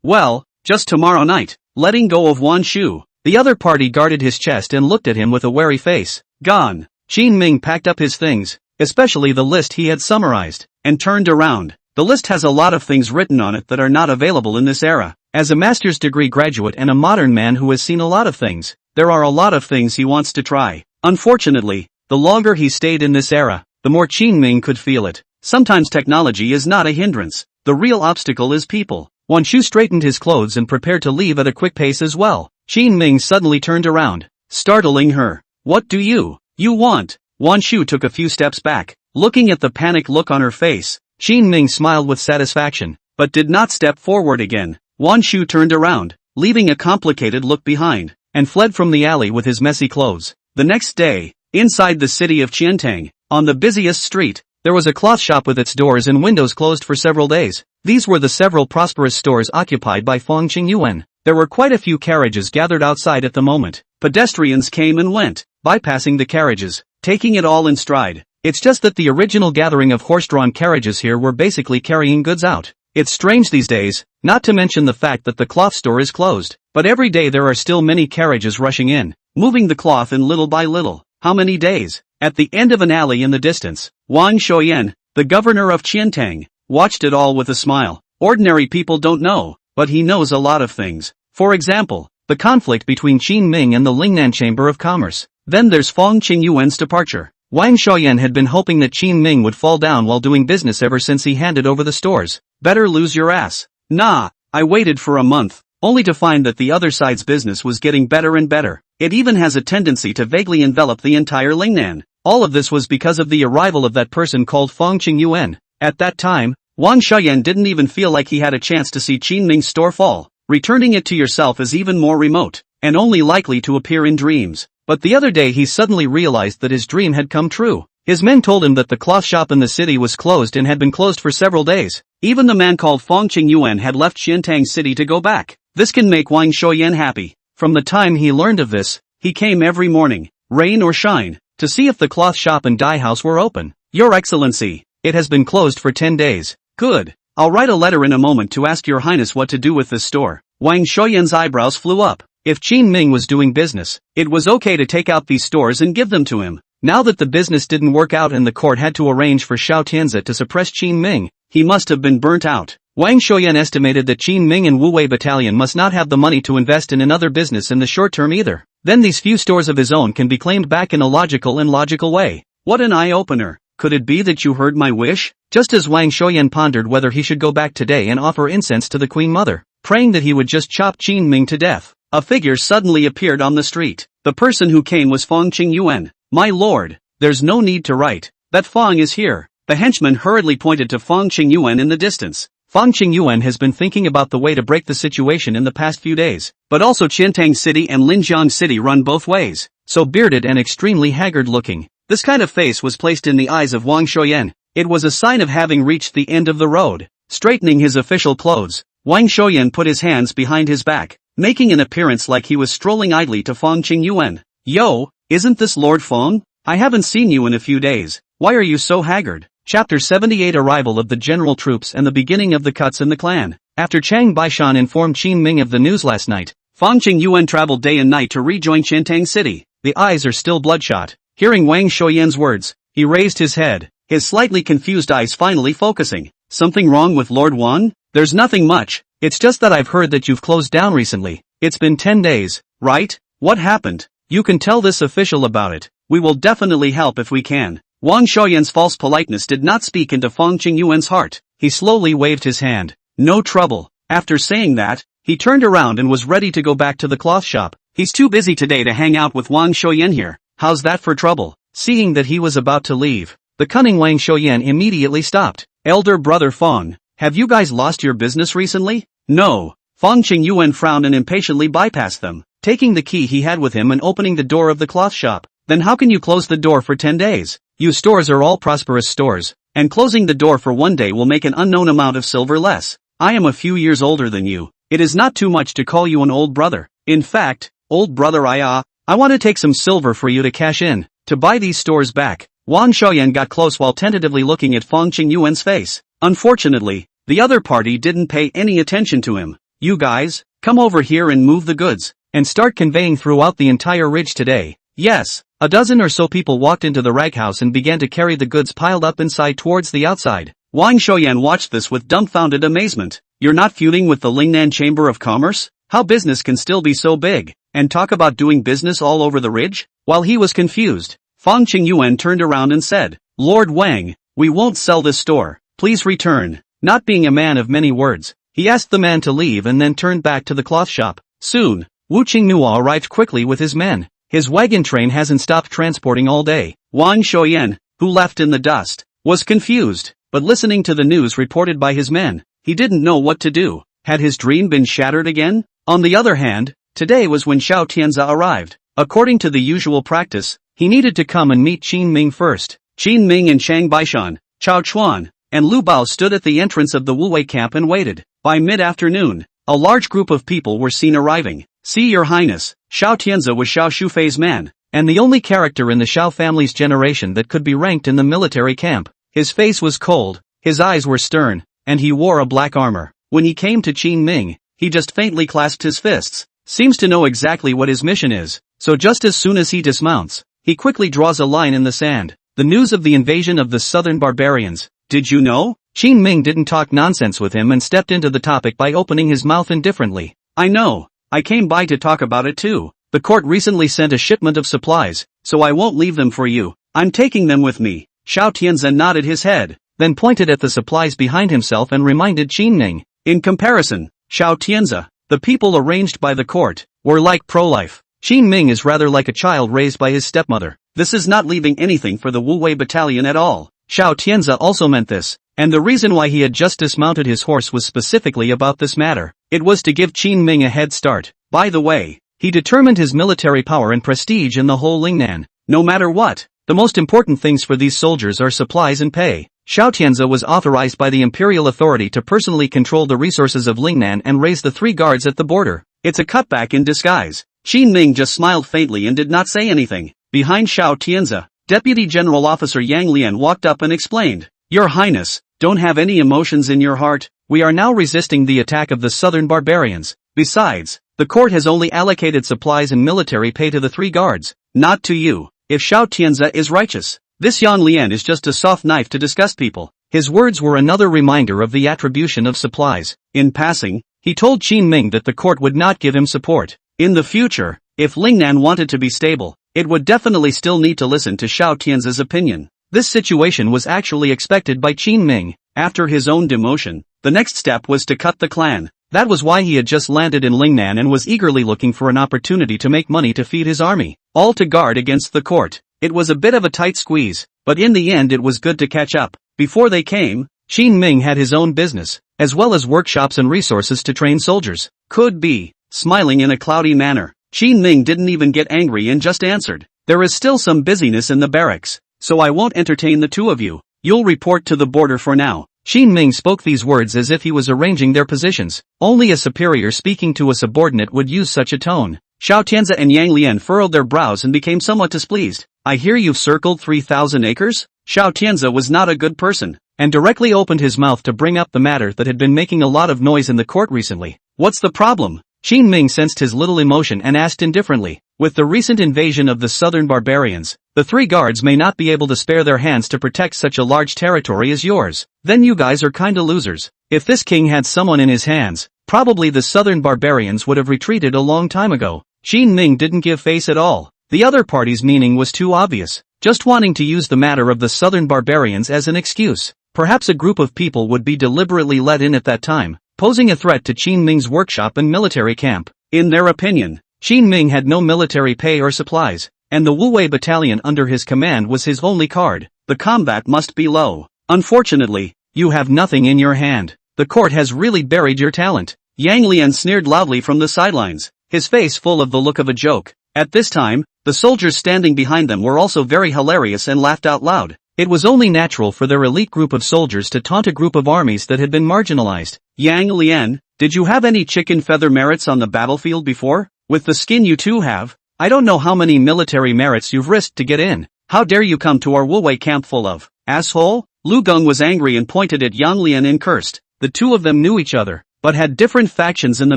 Well, just tomorrow night. Letting go of Wan Shu, the other party guarded his chest and looked at him with a wary face. Gone. Qin Ming packed up his things, especially the list he had summarized, and turned around. The list has a lot of things written on it that are not available in this era. As a master's degree graduate and a modern man who has seen a lot of things, there are a lot of things he wants to try. Unfortunately, the longer he stayed in this era, the more Qin Ming could feel it. Sometimes technology is not a hindrance. The real obstacle is people. Wan Shu straightened his clothes and prepared to leave at a quick pace as well. Qin Ming suddenly turned around, startling her. What do you want? Wan Shu took a few steps back, looking at the panicked look on her face. Qin Ming smiled with satisfaction, but did not step forward again. Wan Shu turned around, leaving a complicated look behind, and fled from the alley with his messy clothes. The next day, inside the city of Qiantang, on the busiest street, there was a cloth shop with its doors and windows closed for several days. These were the several prosperous stores occupied by Fong Qingyuan. There were quite a few carriages gathered outside at the moment. Pedestrians came and went, bypassing the carriages, taking it all in stride. It's just that the original gathering of horse-drawn carriages here were basically carrying goods out. It's strange these days, not to mention the fact that the cloth store is closed, but every day there are still many carriages rushing in, moving the cloth in little by little. How many days? At the end of an alley in the distance, Wang Shoyan, the governor of Qiantang, watched it all with a smile. Ordinary people don't know, but he knows a lot of things. For example, the conflict between Qin Ming and the Lingnan Chamber of Commerce. Then there's Fong Qingyuan's departure. Wang Shoyan had been hoping that Qin Ming would fall down while doing business ever since he handed over the stores. Better lose your ass. Nah, I waited for a month, only to find that the other side's business was getting better and better. It even has a tendency to vaguely envelop the entire Lingnan. All of this was because of the arrival of that person called Fong Qingyuan. At that time, Wang Shoyan didn't even feel like he had a chance to see Qin Ming's store fall. Returning it to yourself is even more remote, and only likely to appear in dreams. But the other day he suddenly realized that his dream had come true. His men told him that the cloth shop in the city was closed and had been closed for several days. Even the man called Fong Qingyuan had left Qiantang City to go back. This can make Wang Shoyan happy. From the time he learned of this, he came every morning, rain or shine, to see if the cloth shop and dye house were open. Your Excellency, it has been closed for 10 days. Good. I'll write a letter in a moment to ask your highness what to do with this store. Wang Shoyan's eyebrows flew up. If Qin Ming was doing business, it was okay to take out these stores and give them to him. Now that the business didn't work out and the court had to arrange for Xiao Tianzi to suppress Qin Ming, he must have been burnt out. Wang Shoyan estimated that Qin Ming and Wu Wei Battalion must not have the money to invest in another business in the short term either. Then these few stores of his own can be claimed back in a logical way. What an eye-opener. Could it be that you heard my wish? Just as Wang Shoyan pondered whether he should go back today and offer incense to the Queen Mother, praying that he would just chop Qin Ming to death, a figure suddenly appeared on the street. The person who came was Fong Qingyuan. My lord, there's no need to write. That Fong is here. The henchman hurriedly pointed to Fong Qingyuan in the distance. Fong Qingyuan has been thinking about the way to break the situation in the past few days. But also Qiantang City and Linjiang City run both ways. So bearded and extremely haggard looking. This kind of face was placed in the eyes of Wang Shoyan. It was a sign of having reached the end of the road. Straightening his official clothes, Wang Shoyan put his hands behind his back, making an appearance like he was strolling idly to Fong Qingyuan. Yo, isn't this Lord Fong? I haven't seen you in a few days. Why are you so haggard? Chapter 78 Arrival of the General Troops and the Beginning of the Cuts in the Clan. After Chang Baishan informed Qin Ming of the news last night, Fong Qingyuan traveled day and night to rejoin Qiantang City. The eyes are still bloodshot. Hearing Wang Shoyan's words, he raised his head, his slightly confused eyes finally focusing. Something wrong with Lord Wan? There's nothing much. It's just that I've heard that you've closed down recently. It's been 10 days, right? What happened? You can tell this official about it. We will definitely help if we can. Wang Shoyan's false politeness did not speak into Fong Qingyuan's heart. He slowly waved his hand. No trouble. After saying that, he turned around and was ready to go back to the cloth shop. He's too busy today to hang out with Wang Shoyan here. How's that for trouble? Seeing that he was about to leave, the cunning Wang Shoyan immediately stopped. Elder brother Fong, have you guys lost your business recently? No. Fong Qingyuan frowned and impatiently bypassed them, taking the key he had with him and opening the door of the cloth shop. Then how can you close the door for 10 days? You stores are all prosperous stores, and closing the door for one day will make an unknown amount of silver less. I am a few years older than you. It is not too much to call you an old brother. In fact, old brother I want to take some silver for you to cash in, to buy these stores back. Wang Shoyan got close while tentatively looking at Fong Qingyuan's face. Unfortunately, the other party didn't pay any attention to him. You guys, come over here and move the goods, and start conveying throughout the entire ridge today. Yes. A dozen or so people walked into the rag house and began to carry the goods piled up inside towards the outside. Wang Shoyan watched this with dumbfounded amazement. You're not feuding with the Lingnan Chamber of Commerce? How business can still be so big, and talk about doing business all over the ridge? While he was confused, Fong Qingyuan turned around and said, Lord Wang, we won't sell this store. Please return. Not being a man of many words, he asked the man to leave and then turned back to the cloth shop. Soon, Wu Qingnua arrived quickly with his men. His wagon train hasn't stopped transporting all day. Wang Shoyan, who left in the dust, was confused, but listening to the news reported by his men, he didn't know what to do. Had his dream been shattered again? On the other hand, Today was when Xiao Tianze arrived. According to the usual practice, he needed to come and meet Qin Ming first. Qin Ming and Chang Baishan, Chao Chuan, and Lu Bao stood at the entrance of the Wuwei camp and waited. By mid-afternoon, a large group of people were seen arriving. See your highness, Xiao Tianze was Xiao Shufei's man, and the only character in the Xiao family's generation that could be ranked in the military camp. His face was cold, his eyes were stern, and he wore a black armor. When he came to Qin Ming, he just faintly clasped his fists. Seems to know exactly what his mission is, so just as soon as he dismounts, he quickly draws a line in the sand. The news of the invasion of the southern barbarians. Did you know? Qin Ming didn't talk nonsense with him and stepped into the topic by opening his mouth indifferently. I know. I came by to talk about it too. The court recently sent a shipment of supplies, so I won't leave them for you. I'm taking them with me. Xiao Tianze nodded his head, then pointed at the supplies behind himself and reminded Qin Ming. In comparison, Xiao Tianze, the people arranged by the court, were like pro-life. Qin Ming is rather like a child raised by his stepmother. This is not leaving anything for the Wuwei battalion at all. Xiao Tianze also meant this, and the reason why he had just dismounted his horse was specifically about this matter. It was to give Qin Ming a head start. By the way, he determined his military power and prestige in the whole Lingnan. No matter what, the most important things for these soldiers are supplies and pay. Xiao Tianze was authorized by the Imperial authority to personally control the resources of Lingnan and raise the 3 guards at the border. It's a cutback in disguise. Qin Ming just smiled faintly and did not say anything. Behind Xiao Tianze, Deputy General Officer Yang Lian walked up and explained. Your Highness, don't have any emotions in your heart. We are now resisting the attack of the southern barbarians. Besides, the court has only allocated supplies and military pay to the 3 guards, not to you. If Xiao Tianze is righteous, this Yang Lian is just a soft knife to disgust people. His words were another reminder of the attribution of supplies. In passing, he told Qin Ming that the court would not give him support. In the future, if Lingnan wanted to be stable, it would definitely still need to listen to Xiao Tianze's opinion. This situation was actually expected by Qin Ming. After his own demotion, the next step was to cut the clan. That was why he had just landed in Lingnan and was eagerly looking for an opportunity to make money to feed his army, all to guard against the court. It was a bit of a tight squeeze, but in the end it was good to catch up. Before they came, Qin Ming had his own business, as well as workshops and resources to train soldiers. Could be. Smiling in a cloudy manner, Qin Ming didn't even get angry and just answered. There is still some busyness in the barracks, so I won't entertain the 2 of you. You'll report to the border for now. Qin Ming spoke these words as if he was arranging their positions. Only a superior speaking to a subordinate would use such a tone. Xiao Tianze and Yang Lian furrowed their brows and became somewhat displeased. I hear you've circled 3,000 acres? Xiao Tianze was not a good person, and directly opened his mouth to bring up the matter that had been making a lot of noise in the court recently. What's the problem? Qin Ming sensed his little emotion and asked indifferently. With the recent invasion of the southern barbarians, the 3 guards may not be able to spare their hands to protect such a large territory as yours. Then you guys are kinda losers. If this king had someone in his hands, probably the southern barbarians would have retreated a long time ago. Qin Ming didn't give face at all. The other party's meaning was too obvious, just wanting to use the matter of the southern barbarians as an excuse. Perhaps a group of people would be deliberately let in at that time, posing a threat to Qin Ming's workshop and military camp. In their opinion, Qin Ming had no military pay or supplies, and the Wuwei battalion under his command was his only card. The combat must be low. Unfortunately, you have nothing in your hand. The court has really buried your talent. Yang Lian sneered loudly from the sidelines, his face full of the look of a joke. At this time, the soldiers standing behind them were also very hilarious and laughed out loud. It was only natural for their elite group of soldiers to taunt a group of armies that had been marginalized. Yang Lian, did you have any chicken feather merits on the battlefield before? With the skin you two have, I don't know how many military merits you've risked to get in. How dare you come to our Wuwei camp full of asshole? Lu Geng was angry and pointed at Yang Lian and cursed. The 2 of them knew each other, but had different factions in the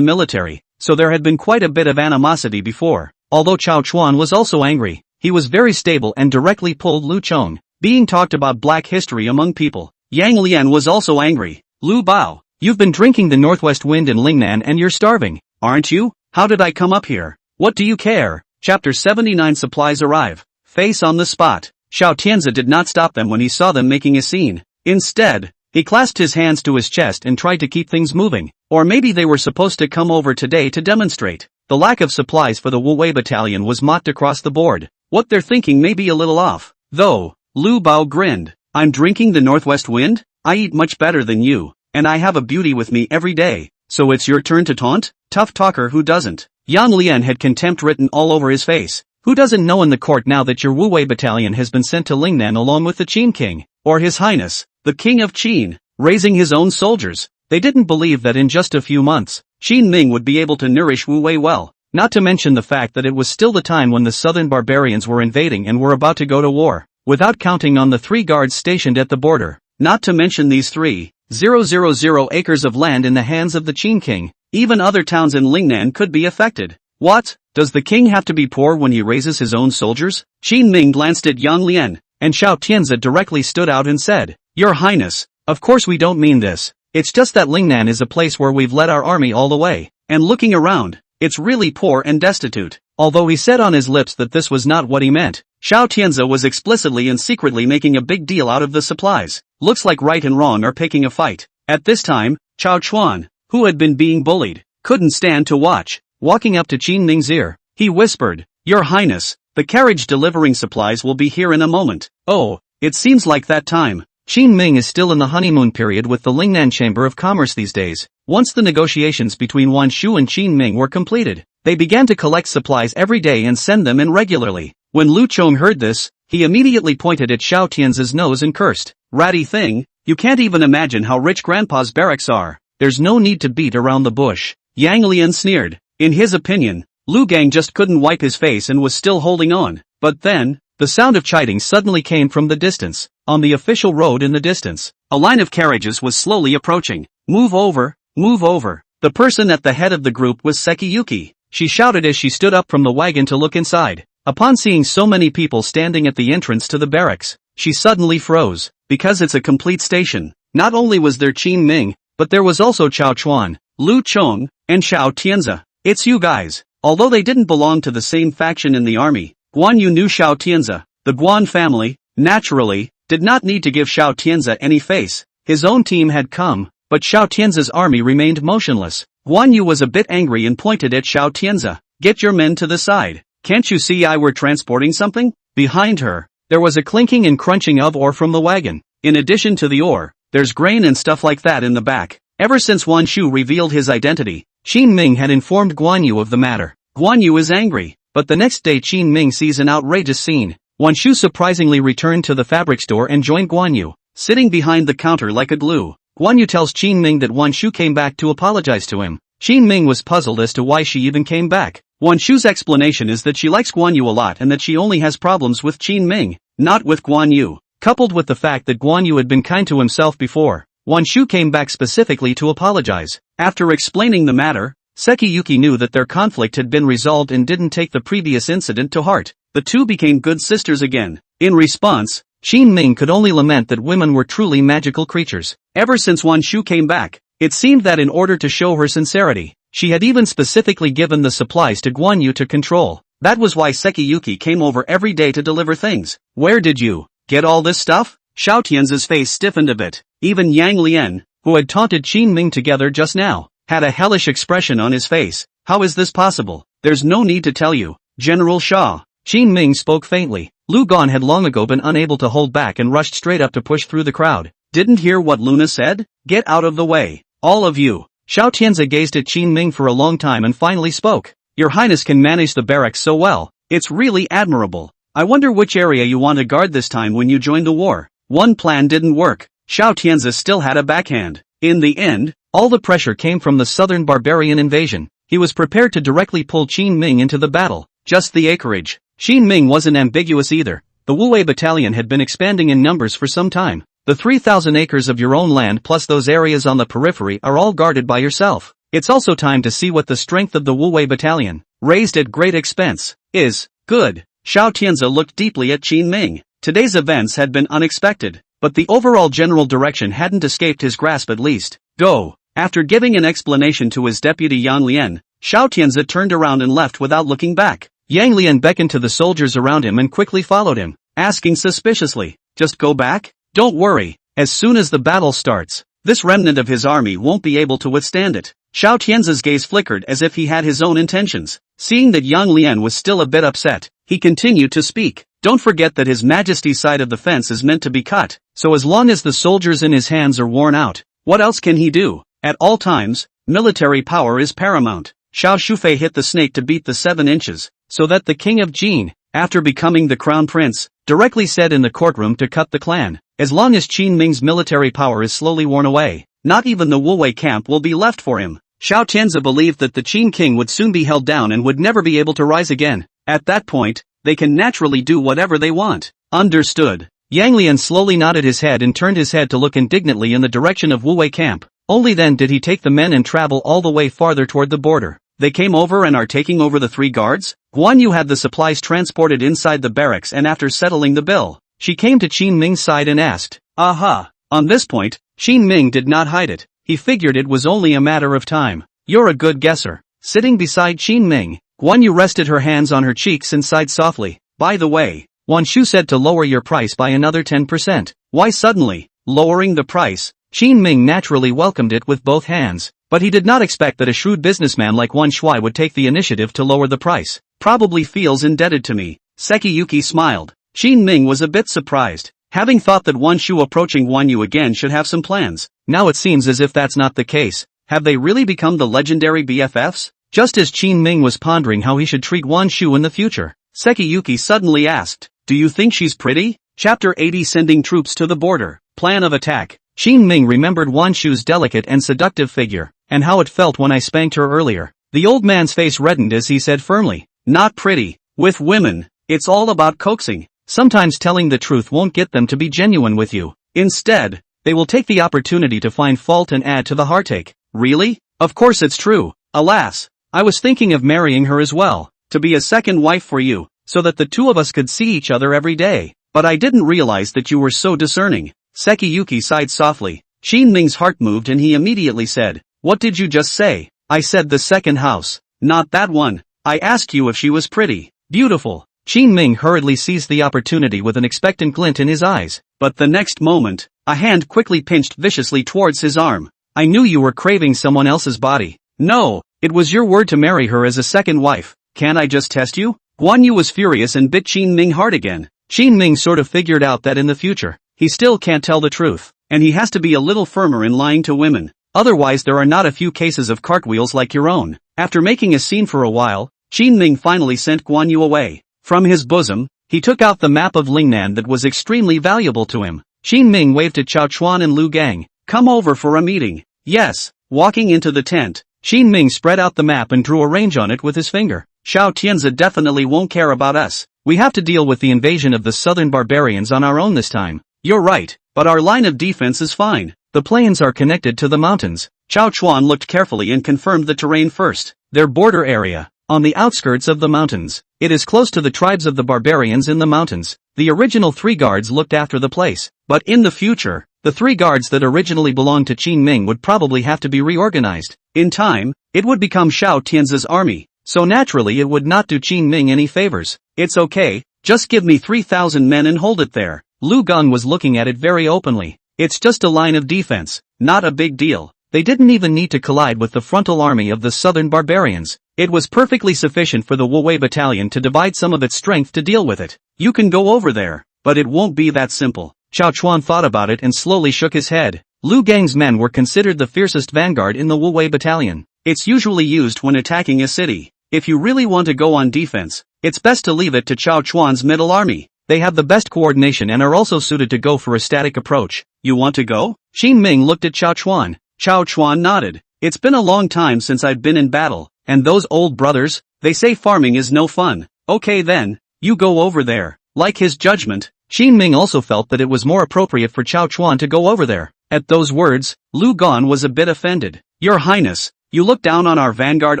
military, so there had been quite a bit of animosity before. Although Chao Chuan was also angry, he was very stable and directly pulled Lu Chong. Being talked about black history among people. Yang Lian was also angry. Lu Bao, you've been drinking the northwest wind in Lingnan and you're starving, aren't you? How did I come up here? What do you care? Chapter 79 Supplies arrive. Face on the spot. Xiao Tianze did not stop them when he saw them making a scene. Instead, he clasped his hands to his chest and tried to keep things moving. Or maybe they were supposed to come over today to demonstrate. The lack of supplies for the Wuwei battalion was mocked across the board. What they're thinking may be a little off, though. Lu Bao grinned. I'm drinking the northwest wind? I eat much better than you, and I have a beauty with me every day, so it's your turn to taunt? Tough talker who doesn't. Yang Lian had contempt written all over his face. Who doesn't know in the court now that your Wu Wei battalion has been sent to Lingnan along with the Qin King, or His Highness, the King of Qin, raising his own soldiers? They didn't believe that in just a few months, Qin Ming would be able to nourish Wu Wei well, not to mention the fact that it was still the time when the southern barbarians were invading and were about to go to war, without counting on the 3 guards stationed at the border, not to mention these 3,000 acres of land in the hands of the Qin King. Even other towns in Lingnan could be affected. What? Does the king have to be poor when he raises his own soldiers? Qin Ming glanced at Yang Lian, and Xiao Tianzi directly stood out and said, Your Highness, of course we don't mean this. It's just that Lingnan is a place where we've led our army all the way, and looking around, it's really poor and destitute. Although he said on his lips that this was not what he meant, Xiao Tianzi was explicitly and secretly making a big deal out of the supplies. Looks like right and wrong are picking a fight. At this time, Chao Chuan, who had been being bullied, couldn't stand to watch. Walking up to Qin Ming's ear, he whispered, Your Highness, the carriage delivering supplies will be here in a moment. Oh, it seems like that time. Qin Ming is still in the honeymoon period with the Lingnan Chamber of Commerce these days. Once the negotiations between Wan Shu and Qin Ming were completed, they began to collect supplies every day and send them in regularly. When Lu Chong heard this, he immediately pointed at Xiao Tianzi's nose and cursed, Ratty thing, you can't even imagine how rich Grandpa's barracks are. There's no need to beat around the bush. Yang Lian sneered. In his opinion, Lu Gang just couldn't wipe his face and was still holding on. But then, the sound of chiding suddenly came from the distance. On the official road in the distance, a line of carriages was slowly approaching. Move over, move over. The person at the head of the group was Sekiyuki. She shouted as she stood up from the wagon to look inside. Upon seeing so many people standing at the entrance to the barracks, she suddenly froze. Because it's a complete station. Not only was there Qin Ming, but there was also Chao Chuan, Lu Chong, and Xiao Tianzi. It's you guys. Although they didn't belong to the same faction in the army, Guan Yu knew Xiao Tianzi. The Guan family, naturally, did not need to give Xiao Tianzi any face. His own team had come, but Xiao Tianzi's army remained motionless. Guan Yu was a bit angry and pointed at Xiao Tianzi. Get your men to the side. Can't you see we're transporting something? Behind her, there was a clinking and crunching of ore from the wagon. In addition to the ore, there's grain and stuff like that in the back. Ever since Wan Shu revealed his identity, Qin Ming had informed Guan Yu of the matter. Guan Yu is angry, but the next day Qin Ming sees an outrageous scene. Wan Shu surprisingly returned to the fabric store and joined Guan Yu, sitting behind the counter like a glue. Guan Yu tells Qin Ming that Wan Shu came back to apologize to him. Qin Ming was puzzled as to why she even came back. Wan Shu's explanation is that she likes Guan Yu a lot and that she only has problems with Qin Ming, not with Guan Yu. Coupled with the fact that Guan Yu had been kind to himself before, Wan Shu came back specifically to apologize. After explaining the matter, Sekiyuki knew that their conflict had been resolved and didn't take the previous incident to heart. The two became good sisters again. In response, Qin Ming could only lament that women were truly magical creatures. Ever since Wan Shu came back, it seemed that in order to show her sincerity, she had even specifically given the supplies to Guan Yu to control. That was why Sekiyuki came over every day to deliver things. Where did you get all this stuff? Xiao Tianzi's face stiffened a bit. Even Yang Lian, who had taunted Qin Ming together just now, had a hellish expression on his face. How is this possible? There's no need to tell you, General Shaw. Qin Ming spoke faintly. Lu Gon had long ago been unable to hold back and rushed straight up to push through the crowd. Didn't hear what Luna said? Get out of the way. All of you. Xiao Tianzi gazed at Qin Ming for a long time and finally spoke. Your Highness can manage the barracks so well. It's really admirable. I wonder which area you want to guard this time when you join the war. One plan didn't work. Xiao Tianzi still had a backhand. In the end, all the pressure came from the southern barbarian invasion. He was prepared to directly pull Qin Ming into the battle. Just the acreage. Qin Ming wasn't ambiguous either. The Wu Wei battalion had been expanding in numbers for some time. The 3,000 acres of your own land plus those areas on the periphery are all guarded by yourself. It's also time to see what the strength of the Wu Wei battalion, raised at great expense, is. Good. Xiao Tianzi looked deeply at Qin Ming. Today's events had been unexpected, but the overall general direction hadn't escaped his grasp at least. Go. After giving an explanation to his deputy Yang Lian, Xiao Tianzi turned around and left without looking back. Yang Lian beckoned to the soldiers around him and quickly followed him, asking suspiciously, just go back? Don't worry, as soon as the battle starts, this remnant of his army won't be able to withstand it. Xiao Tianzi's gaze flickered as if he had his own intentions. Seeing that Yang Lian was still a bit upset, he continued to speak. Don't forget that His Majesty's side of the fence is meant to be cut, so as long as the soldiers in his hands are worn out, what else can he do? At all times, military power is paramount. Xiao Shufei hit the snake to beat the 7 inches, so that the king of Jin, after becoming the crown prince, directly said in the courtroom to cut the clan. As long as Qin Ming's military power is slowly worn away, not even the Wuwei camp will be left for him. Xiao Tianzi believed that the Qin king would soon be held down and would never be able to rise again. At that point, they can naturally do whatever they want. Understood. Yang Lian slowly nodded his head and turned his head to look indignantly in the direction of Wuwei camp. Only then did he take the men and travel all the way farther toward the border. They came over and are taking over the 3 guards? Guan Yu had the supplies transported inside the barracks, and after settling the bill, she came to Qin Ming's side and asked, "Aha." On this point, Qin Ming did not hide it. He figured it was only a matter of time. "You're a good guesser." Sitting beside Qin Ming, Guan Yu rested her hands on her cheeks and sighed softly. "By the way, Wan Shu said to lower your price by another 10%. Why suddenly lowering the price?" Qin Ming naturally welcomed it with both hands, but he did not expect that a shrewd businessman like Wan Shui would take the initiative to lower the price. "Probably feels indebted to me." Sekiyuki smiled. Qin Ming was a bit surprised, having thought that Wan Shu approaching Guan Yu again should have some plans. Now it seems as if that's not the case. Have they really become the legendary BFFs? Just as Qin Ming was pondering how he should treat Wan Shu in the future, Sekiyuki suddenly asked, "Do you think she's pretty?" Chapter 80 Sending Troops to the Border. Plan of Attack. Qin Ming remembered Wan Shu's delicate and seductive figure, and how it felt when I spanked her earlier. The old man's face reddened as he said firmly, "Not pretty. With women, it's all about coaxing. Sometimes telling the truth won't get them to be genuine with you. Instead, they will take the opportunity to find fault and add to the heartache." "Really? Of course it's true. Alas, I was thinking of marrying her as well, to be a second wife for you, so that the 2 of us could see each other every day. But I didn't realize that you were so discerning." Sekiyuki sighed softly. Qin Ming's heart moved and he immediately said, "What did you just say?" "I said the second house. Not that one. I asked you if she was pretty." "Beautiful." Qin Ming hurriedly seized the opportunity with an expectant glint in his eyes, but the next moment, a hand quickly pinched viciously towards his arm. "I knew you were craving someone else's body." "No, it was your word to marry her as a second wife. Can't I just test you?" Guan Yu was furious and bit Qin Ming hard again. Qin Ming sort of figured out that in the future, he still can't tell the truth, and he has to be a little firmer in lying to women. Otherwise there are not a few cases of cartwheels like your own. After making a scene for a while, Qin Ming finally sent Guan Yu away. From his bosom, he took out the map of Lingnan that was extremely valuable to him. Qin Ming waved to Chao Chuan and Lu Gang. "Come over for a meeting." "Yes." Walking into the tent, Qin Ming spread out the map and drew a range on it with his finger. "Xiao Tianzi definitely won't care about us. We have to deal with the invasion of the southern barbarians on our own this time." "You're right, but our line of defense is fine. The plains are connected to the mountains." Chao Chuan looked carefully and confirmed the terrain first. Their border area, on the outskirts of the mountains. It is close to the tribes of the barbarians in the mountains. The original 3 guards looked after the place, but in the future, the 3 guards that originally belonged to Qin Ming would probably have to be reorganized. In time, it would become Xiao Tianzi's army, so naturally it would not do Qin Ming any favors. "It's okay, just give me 3,000 men and hold it there." Lu Gang was looking at it very openly. "It's just a line of defense, not a big deal." They didn't even need to collide with the frontal army of the southern barbarians. It was perfectly sufficient for the Wuwei battalion to divide some of its strength to deal with it. "You can go over there, but it won't be that simple." Chao Chuan thought about it and slowly shook his head. Lu Gang's men were considered the fiercest vanguard in the Wuwei battalion. It's usually used when attacking a city. If you really want to go on defense, it's best to leave it to Chao Chuan's middle army. They have the best coordination and are also suited to go for a static approach. "You want to go?" Qin Ming looked at Chao Chuan. Chao Chuan nodded. "It's been a long time since I've been in battle, and those old brothers, they say farming is no fun." "Okay then, you go over there." Like his judgment, Qin Ming also felt that it was more appropriate for Chao Chuan to go over there. At those words, Lu Gan was a bit offended. "Your Highness, you look down on our vanguard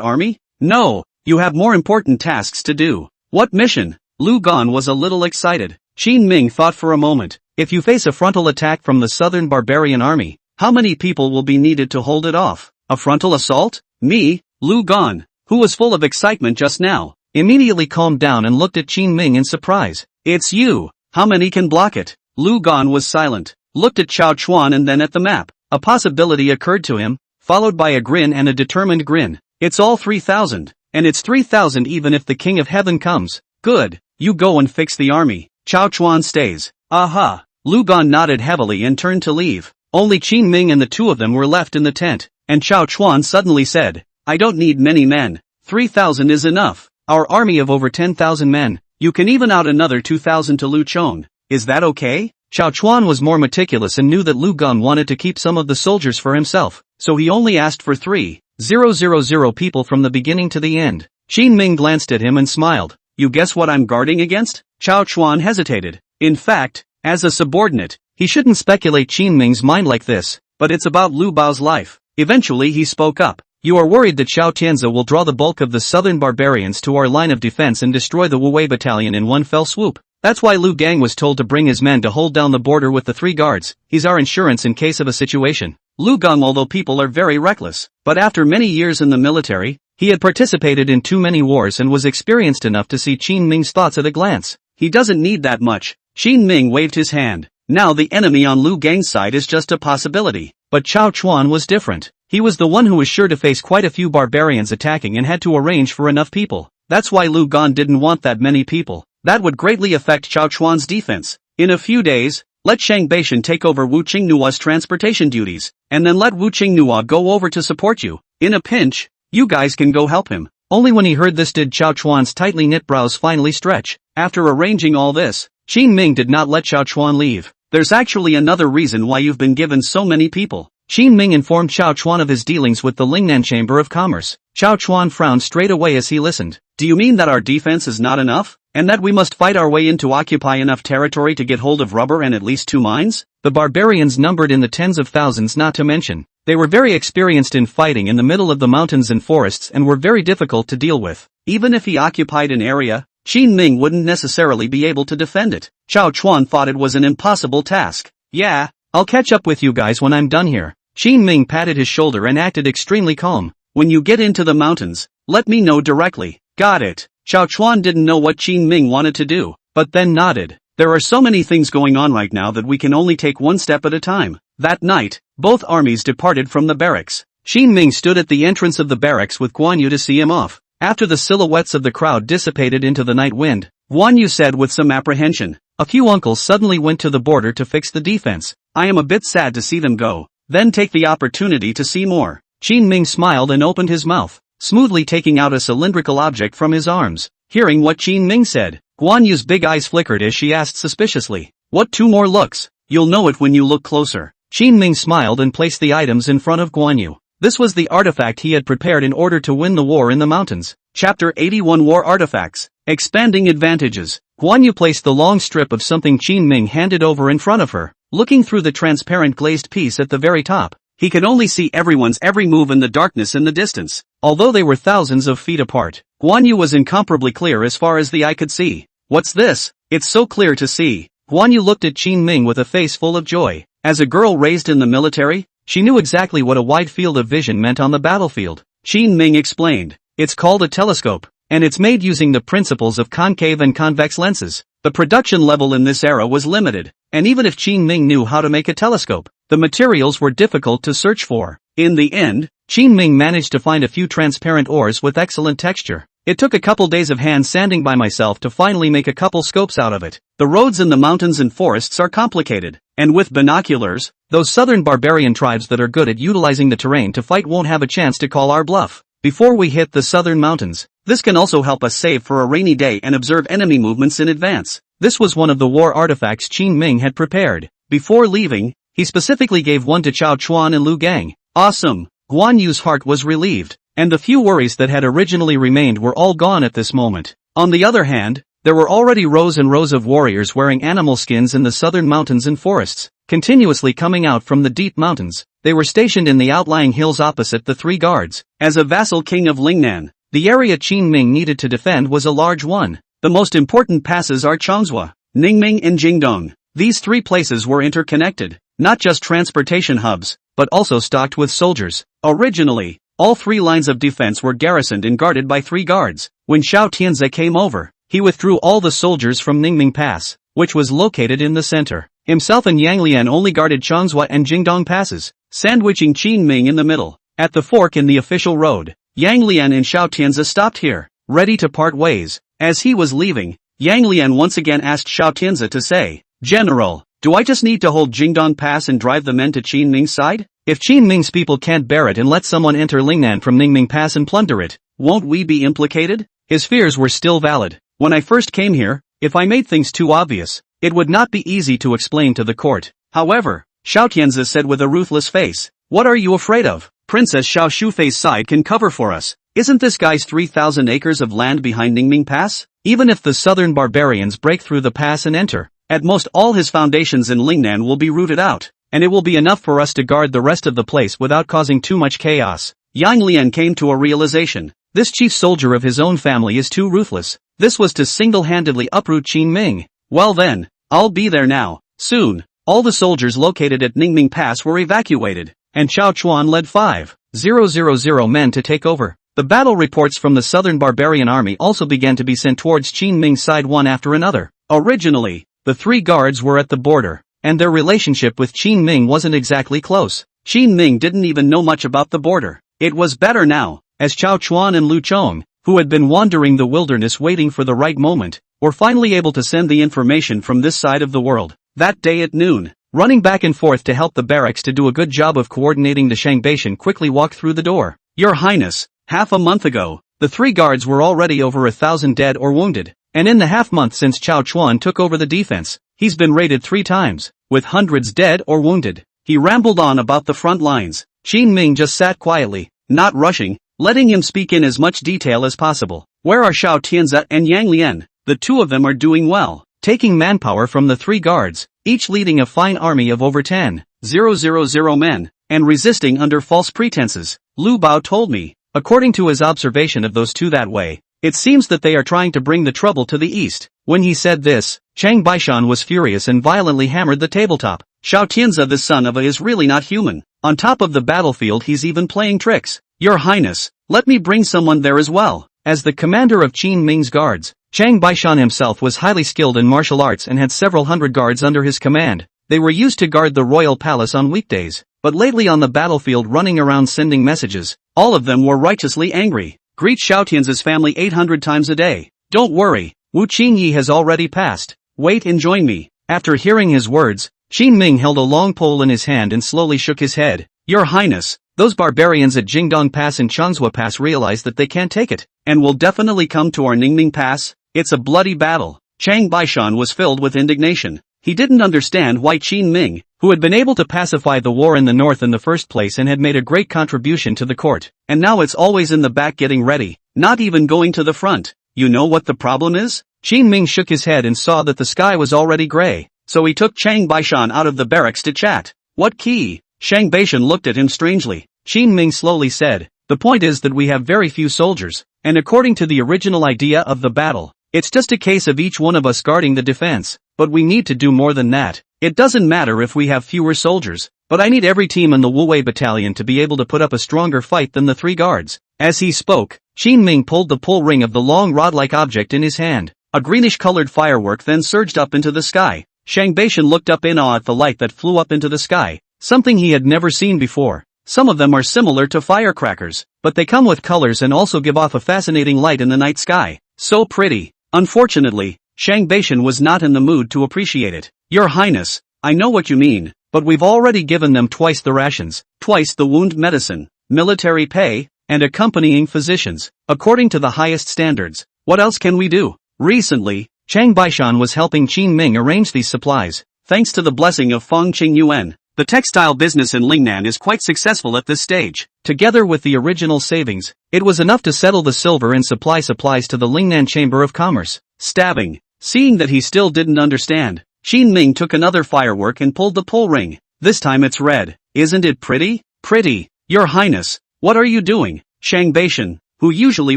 army?" "No, you have more important tasks to do." "What mission?" Lu Gan was a little excited. Qin Ming thought for a moment. If you face a frontal attack from the southern barbarian army, how many people will be needed to hold it off? A frontal assault? Me, Lu Gan, who was full of excitement just now, immediately calmed down and looked at Qin Ming in surprise. "It's you. How many can block it?" Lu Gan was silent, looked at Chao Chuan and then at the map. A possibility occurred to him, followed by a grin and a determined grin. "It's all 3,000, and it's 3,000 even if the King of Heaven comes." "Good, you go and fix the army. Chao Chuan stays." "Aha." Lu Gan nodded heavily and turned to leave. Only Qin Ming and the 2 of them were left in the tent, and Chao Chuan suddenly said, I don't need many men. 3,000 is enough. Our army of over 10,000 men. You can even out another 2,000 to Lu Chong. Is that okay? Chao Chuan was more meticulous and knew that Lu Gung wanted to keep some of the soldiers for himself, so he only asked for 3,000 people from the beginning to the end. Qin Ming glanced at him and smiled. You guess what I'm guarding against? Chao Chuan hesitated. In fact, as a subordinate, he shouldn't speculate Qin Ming's mind like this, but it's about Lu Bao's life. Eventually he spoke up. You are worried that Xiao Tianzi will draw the bulk of the southern barbarians to our line of defense and destroy the Wu Wei battalion in one fell swoop. That's why Lu Gang was told to bring his men to hold down the border with the 3 guards. He's our insurance in case of a situation. Lu Gang, although people are very reckless, but after many years in the military, he had participated in too many wars and was experienced enough to see Qin Ming's thoughts at a glance. He doesn't need that much. Qin Ming waved his hand. Now the enemy on Lu Gang's side is just a possibility. But Chao Chuan was different. He was the one who was sure to face quite a few barbarians attacking and had to arrange for enough people. That's why Lu Gan didn't want that many people. That would greatly affect Chao Chuan's defense. In a few days, let Shang Beishan take over Wu Qingnua's transportation duties, and then let Wu Qingnua go over to support you. In a pinch, you guys can go help him. Only when he heard this did Chao Chuan's tightly knit brows finally stretch. After arranging all this, Qin Ming did not let Chao Chuan leave. There's actually another reason why you've been given so many people. Qin Ming informed Chao Chuan of his dealings with the Lingnan Chamber of Commerce. Chao Chuan frowned straight away as he listened. Do you mean that our defense is not enough? And that we must fight our way in to occupy enough territory to get hold of rubber and at least 2 mines? The barbarians numbered in the tens of thousands, not to mention. They were very experienced in fighting in the middle of the mountains and forests and were very difficult to deal with. Even if he occupied an area, Qin Ming wouldn't necessarily be able to defend it. Chao Chuan thought it was an impossible task. Yeah, I'll catch up with you guys when I'm done here. Qin Ming patted his shoulder and acted extremely calm. When you get into the mountains, let me know directly. Got it. Chao Chuan didn't know what Qin Ming wanted to do, but then nodded. There are so many things going on right now that we can only take one step at a time. That night, both armies departed from the barracks. Qin Ming stood at the entrance of the barracks with Guan Yu to see him off. After the silhouettes of the crowd dissipated into the night wind, Guan Yu said with some apprehension, a few uncles suddenly went to the border to fix the defense. I am a bit sad to see them go. Then take the opportunity to see more. Qin Ming smiled and opened his mouth, smoothly taking out a cylindrical object from his arms. Hearing what Qin Ming said, Guan Yu's big eyes flickered as she asked suspiciously, what 2 more looks? You'll know it when you look closer. Qin Ming smiled and placed the items in front of Guan Yu. This was the artifact he had prepared in order to win the war in the mountains. Chapter 81 War Artifacts. Expanding Advantages. Guan Yu placed the long strip of something Qin Ming handed over in front of her. Looking through the transparent glazed piece at the very top, he could only see everyone's every move in the darkness in the distance. Although they were thousands of feet apart, Guan Yu was incomparably clear as far as the eye could see. What's this? It's so clear to see. Guan Yu looked at Qin Ming with a face full of joy. As a girl raised in the military, she knew exactly what a wide field of vision meant on the battlefield. Qin Ming explained. It's called a telescope, and it's made using the principles of concave and convex lenses. The production level in this era was limited, and even if Qin Ming knew how to make a telescope, the materials were difficult to search for. In the end, Qin Ming managed to find a few transparent ores with excellent texture. It took a couple days of hand sanding by myself to finally make a couple scopes out of it. The roads in the mountains and forests are complicated, and with binoculars, those southern barbarian tribes that are good at utilizing the terrain to fight won't have a chance to call our bluff before we hit the southern mountains. This can also help us save for a rainy day and observe enemy movements in advance. This was one of the war artifacts Qin Ming had prepared. Before leaving, he specifically gave one to Chao Chuan and Lu Gang. Awesome! Guan Yu's heart was relieved, and the few worries that had originally remained were all gone at this moment. On the other hand, there were already rows and rows of warriors wearing animal skins in the southern mountains and forests, continuously coming out from the deep mountains. They were stationed in the outlying hills opposite the 3 guards. As a vassal king of Lingnan, the area Qin Ming needed to defend was a large one. The most important passes are Changsha, Ningming and Jingdong. These 3 places were interconnected, not just transportation hubs, but also stocked with soldiers. Originally, all 3 lines of defense were garrisoned and guarded by 3 guards. When Xiao Tianzi came over, he withdrew all the soldiers from Ningming Pass, which was located in the center. Himself and Yang Lian only guarded Changsha and Jingdong passes, sandwiching Qin Ming in the middle. At the fork in the official road, Yang Lian and Xiao Tianzi stopped here, ready to part ways. As he was leaving, Yang Lian once again asked Xiao Tianzi to say, General, do I just need to hold Jingdong Pass and drive the men to Qin Ming's side? If Qin Ming's people can't bear it and let someone enter Lingnan from Ningming Pass and plunder it, won't we be implicated? His fears were still valid. When I first came here, if I made things too obvious, it would not be easy to explain to the court. However, Xiao Tianzi said with a ruthless face, what are you afraid of? Princess Xiao Shufei's side can cover for us. Isn't this guy's 3,000 acres of land behind Ningming Pass? Even if the southern barbarians break through the pass and enter, at most all his foundations in Lingnan will be rooted out, and it will be enough for us to guard the rest of the place without causing too much chaos. Yang Lian came to a realization. This chief soldier of his own family is too ruthless. This was to single-handedly uproot Qin Ming. Well then, I'll be there now. Soon, all the soldiers located at Ningming Pass were evacuated, and Chao Chuan led 5,000 men to take over. The battle reports from the southern barbarian army also began to be sent towards Qin Ming's side one after another. Originally, the three guards were at the border, and their relationship with Qin Ming wasn't exactly close. Qin Ming didn't even know much about the border. It was better now, as Chao Chuan and Lu Chong, who had been wandering the wilderness waiting for the right moment, were finally able to send the information from this side of the world. That day at noon, running back and forth to help the barracks to do a good job of coordinating, the Shangbeition quickly walked through the door. Your Highness, half a month ago, the three guards were already over 1,000 dead or wounded, and in the half-month since Chao Chuan took over the defense, he's been raided 3 times, with hundreds dead or wounded. He rambled on about the front lines. Qin Ming just sat quietly, not rushing, letting him speak in as much detail as possible. Where are Xiao Tianzi and Yang Lian? The two of them are doing well, taking manpower from the three guards, each leading a fine army of over 10,000 men, and resisting under false pretenses. Lu Bao told me. According to his observation of those two that way, it seems that they are trying to bring the trouble to the east. When he said this, Chang Baishan was furious and violently hammered the tabletop. Xiao Tianzi, the son of a, is really not human. On top of the battlefield he's even playing tricks. Your Highness, let me bring someone there as well. As the commander of Qin Ming's guards, Chang Baishan himself was highly skilled in martial arts and had several hundred guards under his command. They were used to guard the royal palace on weekdays, but lately on the battlefield running around sending messages. All of them were righteously angry. Greet Xiao Tianzi's family 800 times a day. Don't worry, Wu Qingyi has already passed. Wait and join me. After hearing his words, Qin Ming held a long pole in his hand and slowly shook his head. Your Highness, those barbarians at Jingdong Pass and Changsua Pass realize that they can't take it, and will definitely come to our Ningming Pass. It's a bloody battle. Chang Baishan was filled with indignation. He didn't understand why Qin Ming, who had been able to pacify the war in the north in the first place and had made a great contribution to the court, and now it's always in the back getting ready, not even going to the front. You know what the problem is? Qin Ming shook his head and saw that the sky was already gray, so he took Chang Baishan out of the barracks to chat. What key? Shang Baishan looked at him strangely. Qin Ming slowly said, the point is that we have very few soldiers, and according to the original idea of the battle, it's just a case of each one of us guarding the defense, but we need to do more than that. It doesn't matter if we have fewer soldiers, but I need every team in the Wuwei battalion to be able to put up a stronger fight than the three guards. As he spoke, Qin Ming pulled the pull ring of the long rod-like object in his hand. A greenish-colored firework then surged up into the sky. Shang Baishan looked up in awe at the light that flew up into the sky, something he had never seen before. Some of them are similar to firecrackers, but they come with colors and also give off a fascinating light in the night sky. So pretty. Unfortunately, Shang Baishan was not in the mood to appreciate it. Your Highness, I know what you mean, but we've already given them twice the rations, twice the wound medicine, military pay, and accompanying physicians, according to the highest standards. What else can we do? Recently, Chang Baishan was helping Qin Ming arrange these supplies. Thanks to the blessing of Feng Qingyuan, the textile business in Lingnan is quite successful at this stage. Together with the original savings, it was enough to settle the silver and supply supplies to the Lingnan Chamber of Commerce. Stabbing. Seeing that he still didn't understand, Qin Ming took another firework and pulled the pull ring. This time it's red. Isn't it pretty? Pretty. Your Highness, what are you doing? Shang Baishan, who usually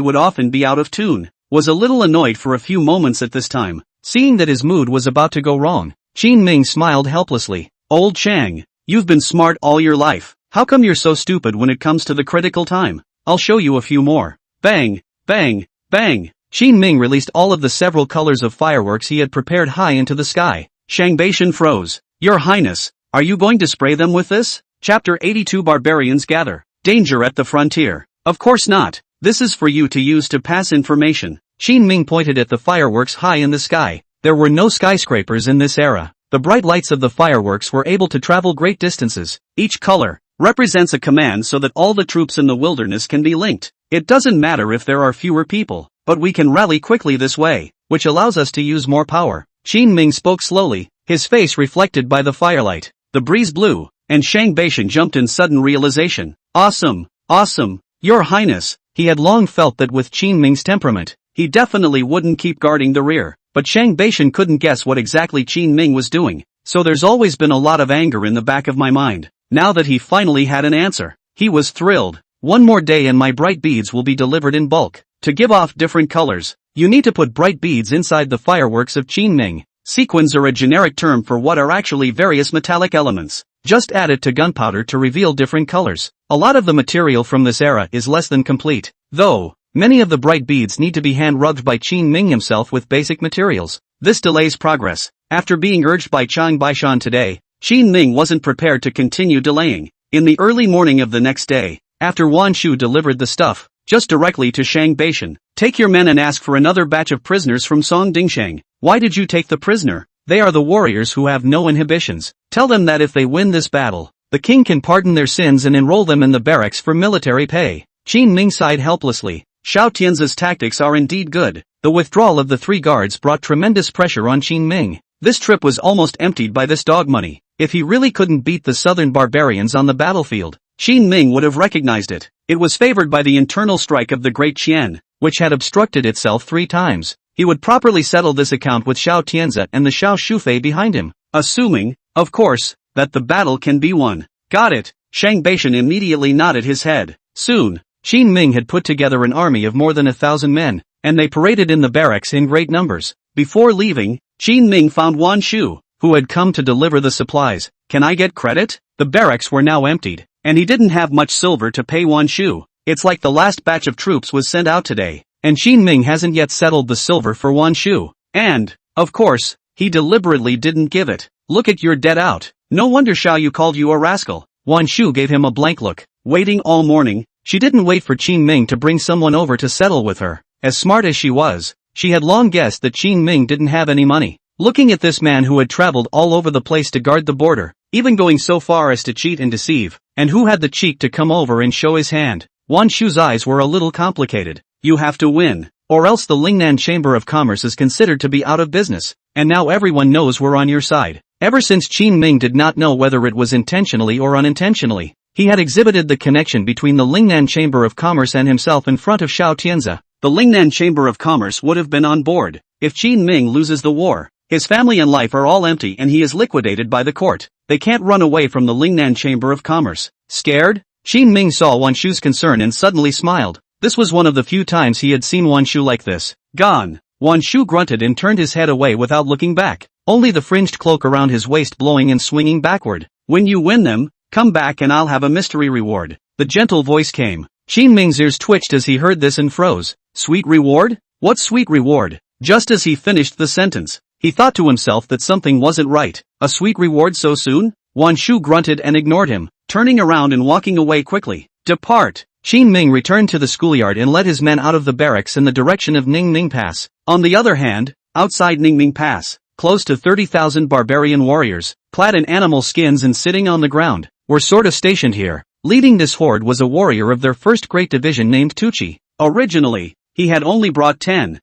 would often be out of tune, was a little annoyed for a few moments at this time. Seeing that his mood was about to go wrong, Qin Ming smiled helplessly. Old Chang, you've been smart all your life. How come you're so stupid when it comes to the critical time? I'll show you a few more. Bang, bang, bang. Qin Ming released all of the several colors of fireworks he had prepared high into the sky. Shang Baishan froze. Your Highness, are you going to spray them with this? Chapter 82 Barbarians Gather. Danger at the frontier. Of course not. This is for you to use to pass information. Qin Ming pointed at the fireworks high in the sky. There were no skyscrapers in this era. The bright lights of the fireworks were able to travel great distances. Each color, represents a command so that all the troops in the wilderness can be linked. It doesn't matter if there are fewer people, but we can rally quickly this way, which allows us to use more power. Qin Ming spoke slowly, his face reflected by the firelight. The breeze blew, and Shang Beishan jumped in sudden realization. Awesome, awesome, Your Highness. He had long felt that with Qin Ming's temperament, he definitely wouldn't keep guarding the rear, but Shang Beishan couldn't guess what exactly Qin Ming was doing, so there's always been a lot of anger in the back of my mind. Now that he finally had an answer, he was thrilled. One more day and my bright beads will be delivered in bulk. To give off different colors, you need to put bright beads inside the fireworks of Qin Ming. Sequins are a generic term for what are actually various metallic elements. Just add it to gunpowder to reveal different colors. A lot of the material from this era is less than complete, though. Many of the bright beads need to be hand-rubbed by Qin Ming himself with basic materials. This delays progress. After being urged by Shang Beishan today, Qin Ming wasn't prepared to continue delaying. In the early morning of the next day, after Wan Shu delivered the stuff, just directly to Shang Beishan, take your men and ask for another batch of prisoners from Song Dingsheng. Why did you take the prisoner? They are the warriors who have no inhibitions. Tell them that if they win this battle, the king can pardon their sins and enroll them in the barracks for military pay. Qin Ming sighed helplessly. Xiao Tianzi's tactics are indeed good. The withdrawal of the 3 guards brought tremendous pressure on Qin Ming. This trip was almost emptied by this dog money. If he really couldn't beat the southern barbarians on the battlefield, Qin Ming would have recognized it. It was favored by the internal strike of the Great Qian, which had obstructed itself 3 times. He would properly settle this account with Xiao Tianzi and the Xiao Shufei behind him, assuming, of course, that the battle can be won. Got it. Shang Beishan immediately nodded his head. Soon, Qin Ming had put together an army of more than 1,000 men, and they paraded in the barracks in great numbers. Before leaving, Qin Ming found Wan Shu, who had come to deliver the supplies. Can I get credit? The barracks were now emptied, and he didn't have much silver to pay Wan Shu. It's like the last batch of troops was sent out today, and Qin Ming hasn't yet settled the silver for Wan Shu. And, of course, he deliberately didn't give it. Look at your debt out. No wonder Xiao Yu called you a rascal. Wan Shu gave him a blank look. Waiting all morning, she didn't wait for Qin Ming to bring someone over to settle with her. As smart as she was, she had long guessed that Qin Ming didn't have any money. Looking at this man who had traveled all over the place to guard the border, even going so far as to cheat and deceive, and who had the cheek to come over and show his hand, Wan Shu's eyes were a little complicated. You have to win, or else the Lingnan Chamber of Commerce is considered to be out of business, and now everyone knows we're on your side. Ever since Qin Ming did not know whether it was intentionally or unintentionally, he had exhibited the connection between the Lingnan Chamber of Commerce and himself in front of Xiao Tianzi. The Lingnan Chamber of Commerce would have been on board. If Qin Ming loses the war, his family and life are all empty and he is liquidated by the court. They can't run away from the Lingnan Chamber of Commerce. Scared? Qin Ming saw Wan Shu's concern and suddenly smiled. This was one of the few times he had seen Wan Shu like this. Gone. Wan Shu grunted and turned his head away without looking back, only the fringed cloak around his waist blowing and swinging backward. When you win them, come back and I'll have a mystery reward. The gentle voice came. Qin Ming's ears twitched as he heard this and froze. Sweet reward? What sweet reward? Just as he finished the sentence, he thought to himself that something wasn't right. A sweet reward so soon? Wan Shu grunted and ignored him, turning around and walking away quickly. Depart! Qin Ming returned to the schoolyard and led his men out of the barracks in the direction of Ningming Pass. On the other hand, outside Ningming Pass, close to 30,000 barbarian warriors, clad in animal skins and sitting on the ground, were sort of stationed here. Leading this horde was a warrior of their first great division named Tuchi. Originally, he had only brought 10,000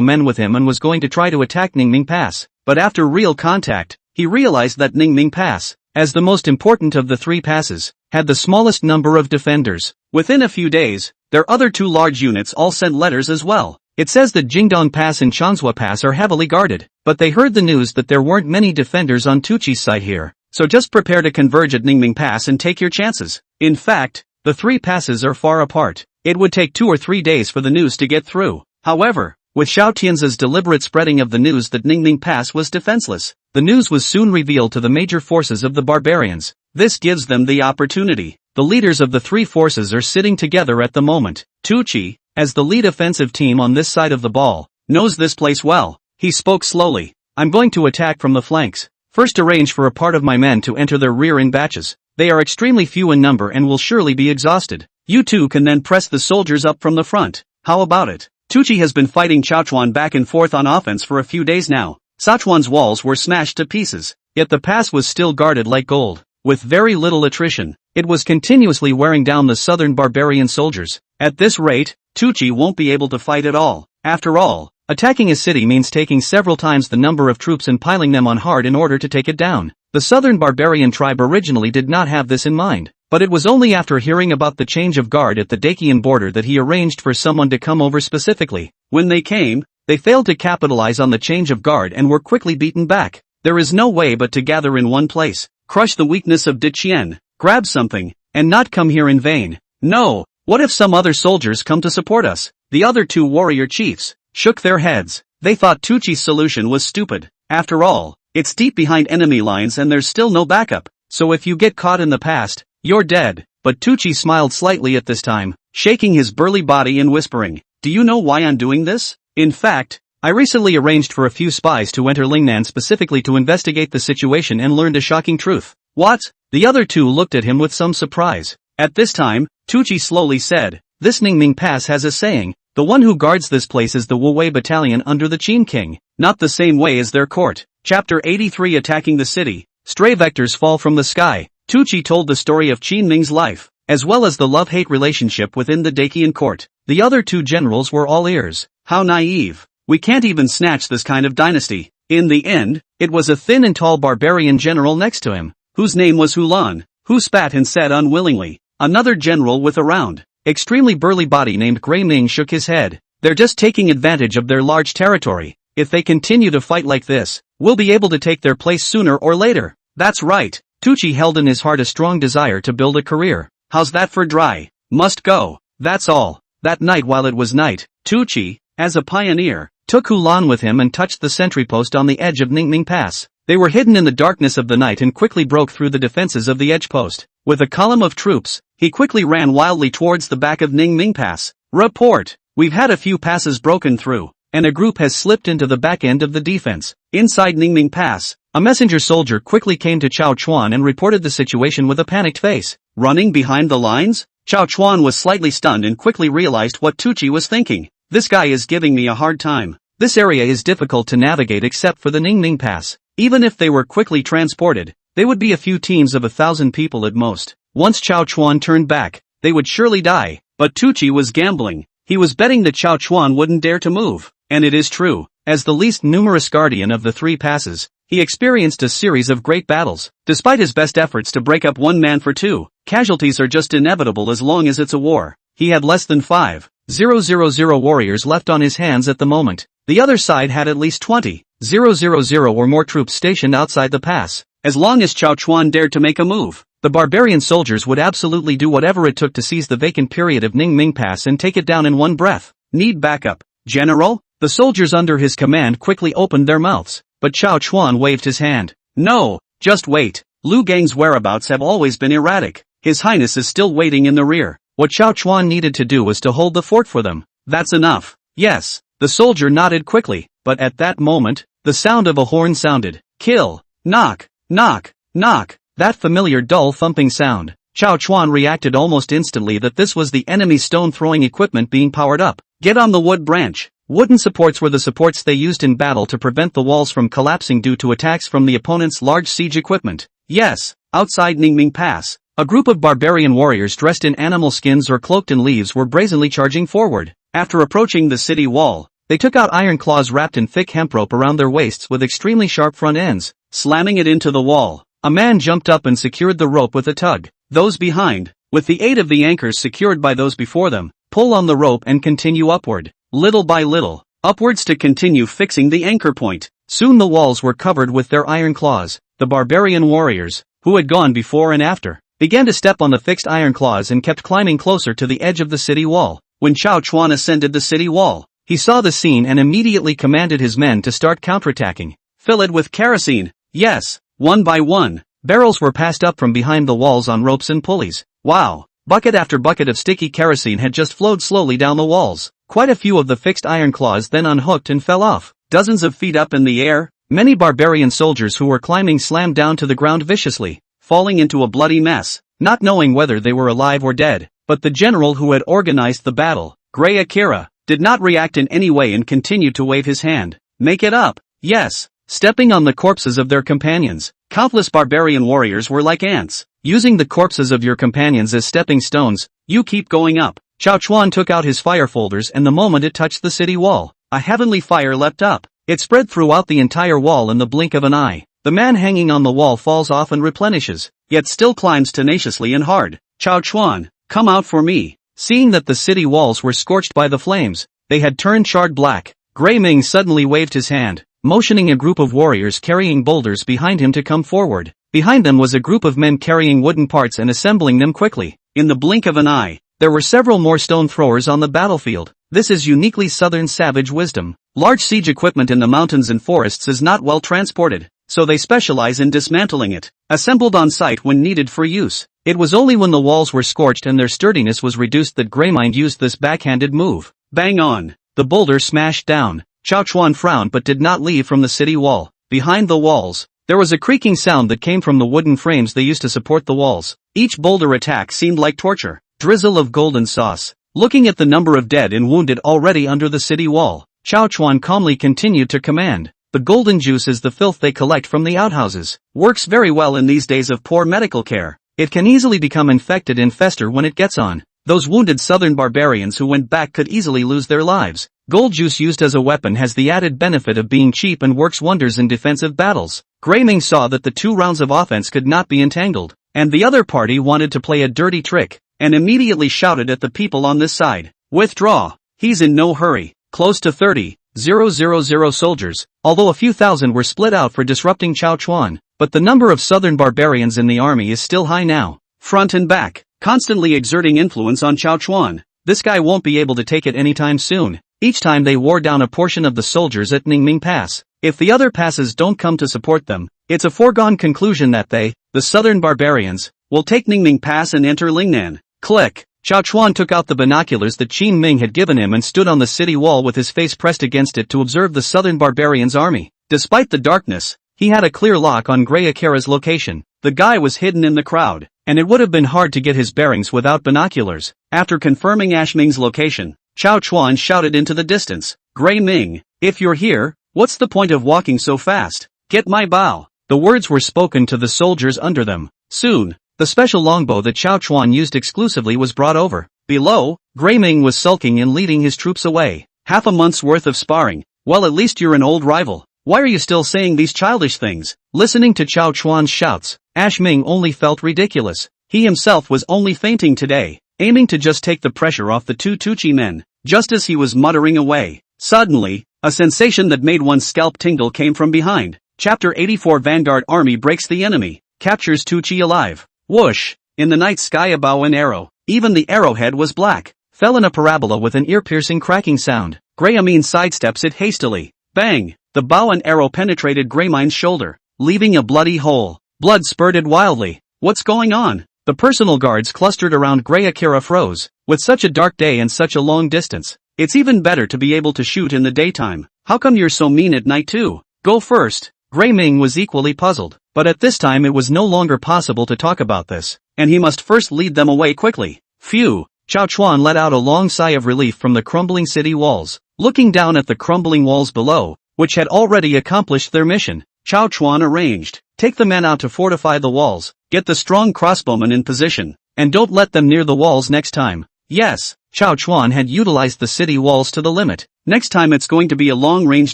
men with him and was going to try to attack Ningming Pass, but after real contact, he realized that Ningming Pass, as the most important of the 3 passes, had the smallest number of defenders. Within a few days, their other 2 large units all sent letters as well. It says that Jingdong Pass and Chanswa Pass are heavily guarded, but they heard the news that there weren't many defenders on Tuchi's side here, so just prepare to converge at Ningming Pass and take your chances. In fact, the 3 passes are far apart. It would take 2 or 3 days for the news to get through. However, with Xiao Tianzi's deliberate spreading of the news that Ningming Pass was defenseless, the news was soon revealed to the major forces of the barbarians. This gives them the opportunity. The leaders of the 3 forces are sitting together at the moment. Tuchi, as the lead offensive team on this side of the ball, knows this place well. He spoke slowly. I'm going to attack from the flanks. First arrange for a part of my men to enter their rear in batches. They are extremely few in number and will surely be exhausted. You 2 can then press the soldiers up from the front. How about it? Tuchi has been fighting Chaochuan back and forth on offense for a few days now. Sichuan's walls were smashed to pieces, yet the pass was still guarded like gold. with very little attrition. It was continuously wearing down the southern barbarian soldiers. At this rate, Tucci won't be able to fight at all. After all, attacking a city means taking several times the number of troops and piling them on hard in order to take it down. The southern barbarian tribe originally did not have this in mind, but it was only after hearing about the change of guard at the Dacian border that he arranged for someone to come over specifically. When they came, they failed to capitalize on the change of guard and were quickly beaten back. There is no way but to gather in one place, crush the weakness of Diqian, grab something, and not come here in vain. No, what if some other soldiers come to support us? The other two warrior chiefs shook their heads. They thought Tucci's solution was stupid. After all, it's deep behind enemy lines and there's still no backup, so if you get caught in the past, you're dead. But Tucci smiled slightly at this time, shaking his burly body and whispering, "Do you know why I'm doing this? In fact, I recently arranged for a few spies to enter Lingnan specifically to investigate the situation and learned a shocking truth." What? The other two looked at him with some surprise. At this time, Tucci slowly said, "This Ningming Pass has a saying, the one who guards this place is the Wu-Wei battalion under the Qin King, not the same way as their court." Chapter 83 Attacking the City. Stray vectors fall from the sky. Tucci told the story of Qin Ming's life, as well as the love-hate relationship within the Dacian court. The other two generals were all ears. How naive. We can't even snatch this kind of dynasty. In the end, it was a thin and tall barbarian general next to him, whose name was Hulan, who spat and said unwillingly. Another general with a round, extremely burly body named Gray Ming shook his head. They're just taking advantage of their large territory. If they continue to fight like this, we'll be able to take their place sooner or later. That's right. Tucci held in his heart a strong desire to build a career. How's that for dry? Must go. That's all. That night while it was night, Tucci, as a pioneer, took Hulan with him and touched the sentry post on the edge of Ningming Pass. They were hidden in the darkness of the night and quickly broke through the defenses of the edge post. With a column of troops, he quickly ran wildly towards the back of Ningming Pass. Report. We've had a few passes broken through, and a group has slipped into the back end of the defense. Inside Ningming Pass, a messenger soldier quickly came to Chao Chuan and reported the situation with a panicked face. Running behind the lines? Chao Chuan was slightly stunned and quickly realized what Tucci was thinking. This guy is giving me a hard time. This area is difficult to navigate except for the Ningming Pass. Even if they were quickly transported, they would be a few teams of 1,000 people at most. Once Chao Chuan turned back, they would surely die. But Tucci was gambling. He was betting that Chao Chuan wouldn't dare to move. And it is true. As the least numerous guardian of the three passes, he experienced a series of great battles. Despite his best efforts to break up one man for two, casualties are just inevitable as long as it's a war. He had less than 5,000 warriors left on his hands at the moment. The other side had at least 20,000 or more troops stationed outside the pass. As long as Chao Chuan dared to make a move, the barbarian soldiers would absolutely do whatever it took to seize the vacant period of Ningming Pass and take it down in one breath. Need backup, General? The soldiers under his command quickly opened their mouths, but Chao Chuan waved his hand. No, just wait. Lu Gang's whereabouts have always been erratic. His Highness is still waiting in the rear. What Chao Chuan needed to do was to hold the fort for them. That's enough. Yes. The soldier nodded quickly, but at that moment, the sound of a horn sounded. Kill. Knock. Knock. Knock. That familiar dull thumping sound. Chao Chuan reacted almost instantly that this was the enemy's stone-throwing equipment being powered up. Get on the wood branch. Wooden supports were the supports they used in battle to prevent the walls from collapsing due to attacks from the opponent's large siege equipment. Yes, outside Ningming Pass, a group of barbarian warriors dressed in animal skins or cloaked in leaves were brazenly charging forward. After approaching the city wall, they took out iron claws wrapped in thick hemp rope around their waists with extremely sharp front ends. Slamming it into the wall, a man jumped up and secured the rope with a tug. Those behind, with the aid of the anchors secured by those before them, pull on the rope and continue upward. Little by little, upwards to continue fixing the anchor point. Soon the walls were covered with their iron claws. The barbarian warriors, who had gone before and after, began to step on the fixed iron claws and kept climbing closer to the edge of the city wall. When Chao Chuan ascended the city wall, he saw the scene and immediately commanded his men to start counterattacking. Fill it with kerosene. Yes, one by one, barrels were passed up from behind the walls on ropes and pulleys. Wow! Bucket after bucket of sticky kerosene had just flowed slowly down the walls. Quite a few of the fixed iron claws then unhooked and fell off. Dozens of feet up in the air, many barbarian soldiers who were climbing slammed down to the ground viciously, falling into a bloody mess, not knowing whether they were alive or dead. But the general who had organized the battle, Gray Akira, did not react in any way and continued to wave his hand. Make it up. Yes. Stepping on the corpses of their companions, Countless barbarian warriors were like ants. Using the corpses of your companions as stepping stones, you keep going up. Chao Chuan took out his fire folders, and the moment it touched the city wall, a heavenly fire leapt up. It spread throughout the entire wall in the blink of an eye. The man hanging on the wall falls off and replenishes, yet still climbs tenaciously and hard. Chao Chuan, come out for me. Seeing that the city walls were scorched by the flames, they had turned charred black, Gray Ming suddenly waved his hand, motioning a group of warriors carrying boulders behind him to come forward. Behind them was a group of men carrying wooden parts and assembling them quickly. In the blink of an eye, there were several more stone throwers on the battlefield. This is uniquely southern savage wisdom. Large siege equipment in the mountains and forests is not well transported, so they specialize in dismantling it, assembled on site when needed for use. It was only when the walls were scorched and their sturdiness was reduced that Greymind used this backhanded move. Bang on! The boulder smashed down. Chao Chuan frowned but did not leave from the city wall. Behind the walls, there was a creaking sound that came from the wooden frames they used to support the walls. Each boulder attack seemed like torture. Drizzle of golden sauce. Looking at the number of dead and wounded already under the city wall, Chao Chuan calmly continued to command. The golden juice is the filth they collect from the outhouses. Works very well in these days of poor medical care. It can easily become infected and fester when it gets on. Those wounded southern barbarians who went back could easily lose their lives. Gold juice used as a weapon has the added benefit of being cheap and works wonders in defensive battles. Gray Ming saw that the 2 rounds of offense could not be entangled, and the other party wanted to play a dirty trick, and immediately shouted at the people on this side, "Withdraw!" He's in no hurry. Close to 30,000 soldiers, although a few thousand were split out for disrupting Chao Chuan, but the number of southern barbarians in the army is still high now. Front and back, constantly exerting influence on Chao Chuan. This guy won't be able to take it anytime soon. Each time they wore down a portion of the soldiers at Ningming Pass. If the other passes don't come to support them, it's a foregone conclusion that they, the southern barbarians, will take Ningming Pass and enter Lingnan. Click. Chao Chuan took out the binoculars that Qin Ming had given him and stood on the city wall with his face pressed against it to observe the southern barbarians' army. Despite the darkness, he had a clear lock on Gray Akira's location. The guy was hidden in the crowd, and it would have been hard to get his bearings without binoculars. After confirming Ashming's location, Chao Chuan shouted into the distance, "Gray Ming, if you're here, what's the point of walking so fast? Get my bow." The words were spoken to the soldiers under them. Soon, the special longbow that Chao Chuan used exclusively was brought over. Below, Gray Ming was sulking and leading his troops away. Half a month's worth of sparring. Well, at least you're an old rival. Why are you still saying these childish things? Listening to Chao Chuan's shouts, Ashming only felt ridiculous. He himself was only feinting today, aiming to just take the pressure off the 2 Tuchi men. Just as he was muttering away, suddenly, a sensation that made one's scalp tingle came from behind. Chapter 84 Vanguard Army breaks the enemy, captures Tuchi alive. Whoosh! In the night sky a bow and arrow, even the arrowhead was black, fell in a parabola with an ear-piercing cracking sound. Gray Amin sidesteps it hastily. Bang! The bow and arrow penetrated Greymind's shoulder, leaving a bloody hole. Blood spurted wildly. What's going on? The personal guards clustered around Gray Akira froze. With such a dark day and such a long distance, it's even better to be able to shoot in the daytime. How come you're so mean at night too? Go first. Gray Ming was equally puzzled, but at this time it was no longer possible to talk about this, and he must first lead them away quickly. Phew! Chao Chuan let out a long sigh of relief from the crumbling city walls. Looking down at the crumbling walls below, which had already accomplished their mission, Chao Chuan arranged, take the men out to fortify the walls, get the strong crossbowmen in position, and don't let them near the walls next time. Yes, Chao Chuan had utilized the city walls to the limit. Next time it's going to be a long-range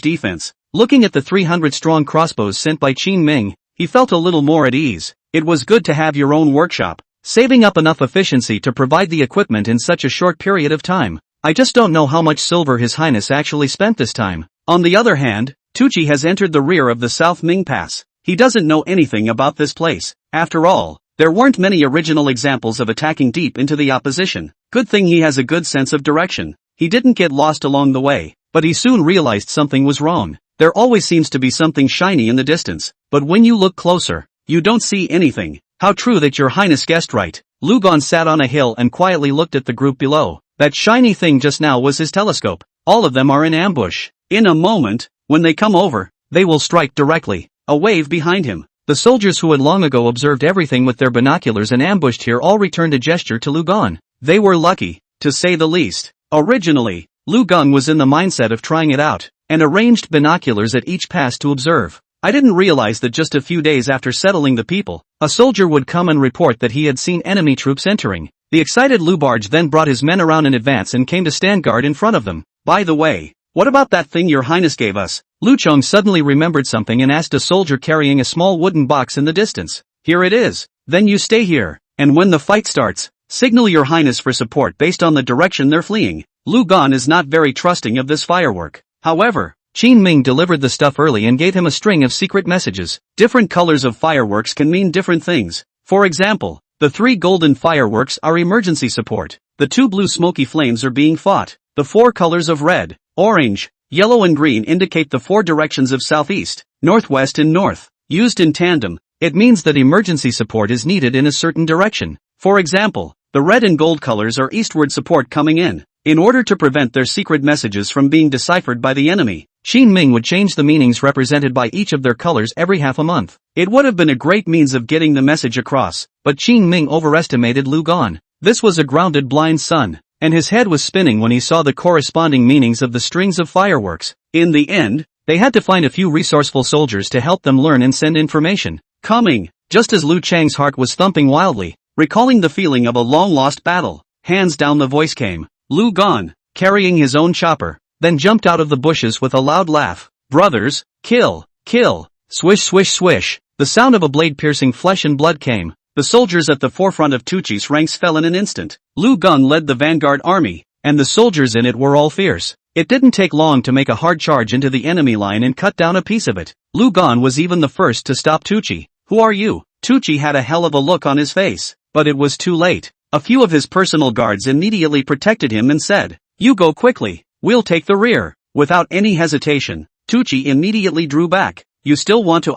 defense. Looking at the 300-strong crossbows sent by Qin Ming, he felt a little more at ease. It was good to have your own workshop, saving up enough efficiency to provide the equipment in such a short period of time. I just don't know how much silver His Highness actually spent this time. On the other hand, Tuchi has entered the rear of the South Ming Pass. He doesn't know anything about this place. After all, there weren't many original examples of attacking deep into the opposition. Good thing he has a good sense of direction. He didn't get lost along the way, but he soon realized something was wrong. There always seems to be something shiny in the distance, but when you look closer, you don't see anything. How true that your highness guessed right. Lu Gon sat on a hill and quietly looked at the group below. That shiny thing just now was his telescope. All of them are in ambush. In a moment, when they come over, they will strike directly. A wave behind him. The soldiers who had long ago observed everything with their binoculars and ambushed here all returned a gesture to Lu Gon. They were lucky, to say the least. Originally, Lu Gon was in the mindset of trying it out, and arranged binoculars at each pass to observe. I didn't realize that just a few days after settling the people, a soldier would come and report that he had seen enemy troops entering. The excited Lubarge then brought his men around in advance and came to stand guard in front of them. By the way, what about that thing your highness gave us? Lu Chong suddenly remembered something and asked a soldier carrying a small wooden box in the distance. Here it is. Then you stay here, and when the fight starts, signal your highness for support based on the direction they're fleeing. Lu Gan is not very trusting of this firework. However, Qin Ming delivered the stuff early and gave him a string of secret messages. Different colors of fireworks can mean different things. For example, the 3 golden fireworks are emergency support. The 2 blue smoky flames are being fought. The 4 colors of red, orange, yellow and green indicate the 4 directions of southeast, northwest and north. Used in tandem, it means that emergency support is needed in a certain direction. For example, the red and gold colors are eastward support coming in. In order to prevent their secret messages from being deciphered by the enemy, Qin Ming would change the meanings represented by each of their colors every half a month. It would have been a great means of getting the message across, but Qin Ming overestimated Lu Gan. This was a grounded blind son, and his head was spinning when he saw the corresponding meanings of the strings of fireworks. In the end, they had to find a few resourceful soldiers to help them learn and send information. Coming, just as Lu Chang's heart was thumping wildly, recalling the feeling of a long-lost battle. Hands down the voice came. Lu Gan, carrying his own chopper, then jumped out of the bushes with a loud laugh. Brothers, kill, kill, swish swish swish. The sound of a blade piercing flesh and blood came. The soldiers at the forefront of Tuchi's ranks fell in an instant. Lu Gan led the vanguard army, and the soldiers in it were all fierce. It didn't take long to make a hard charge into the enemy line and cut down a piece of it. Lu Gan was even the first to stop Tuchi. Who are you? Tuchi had a hell of a look on his face, but it was too late. A few of his personal guards immediately protected him and said, "You go quickly, we'll take the rear." Without any hesitation, Tuchi immediately drew back. "You still want to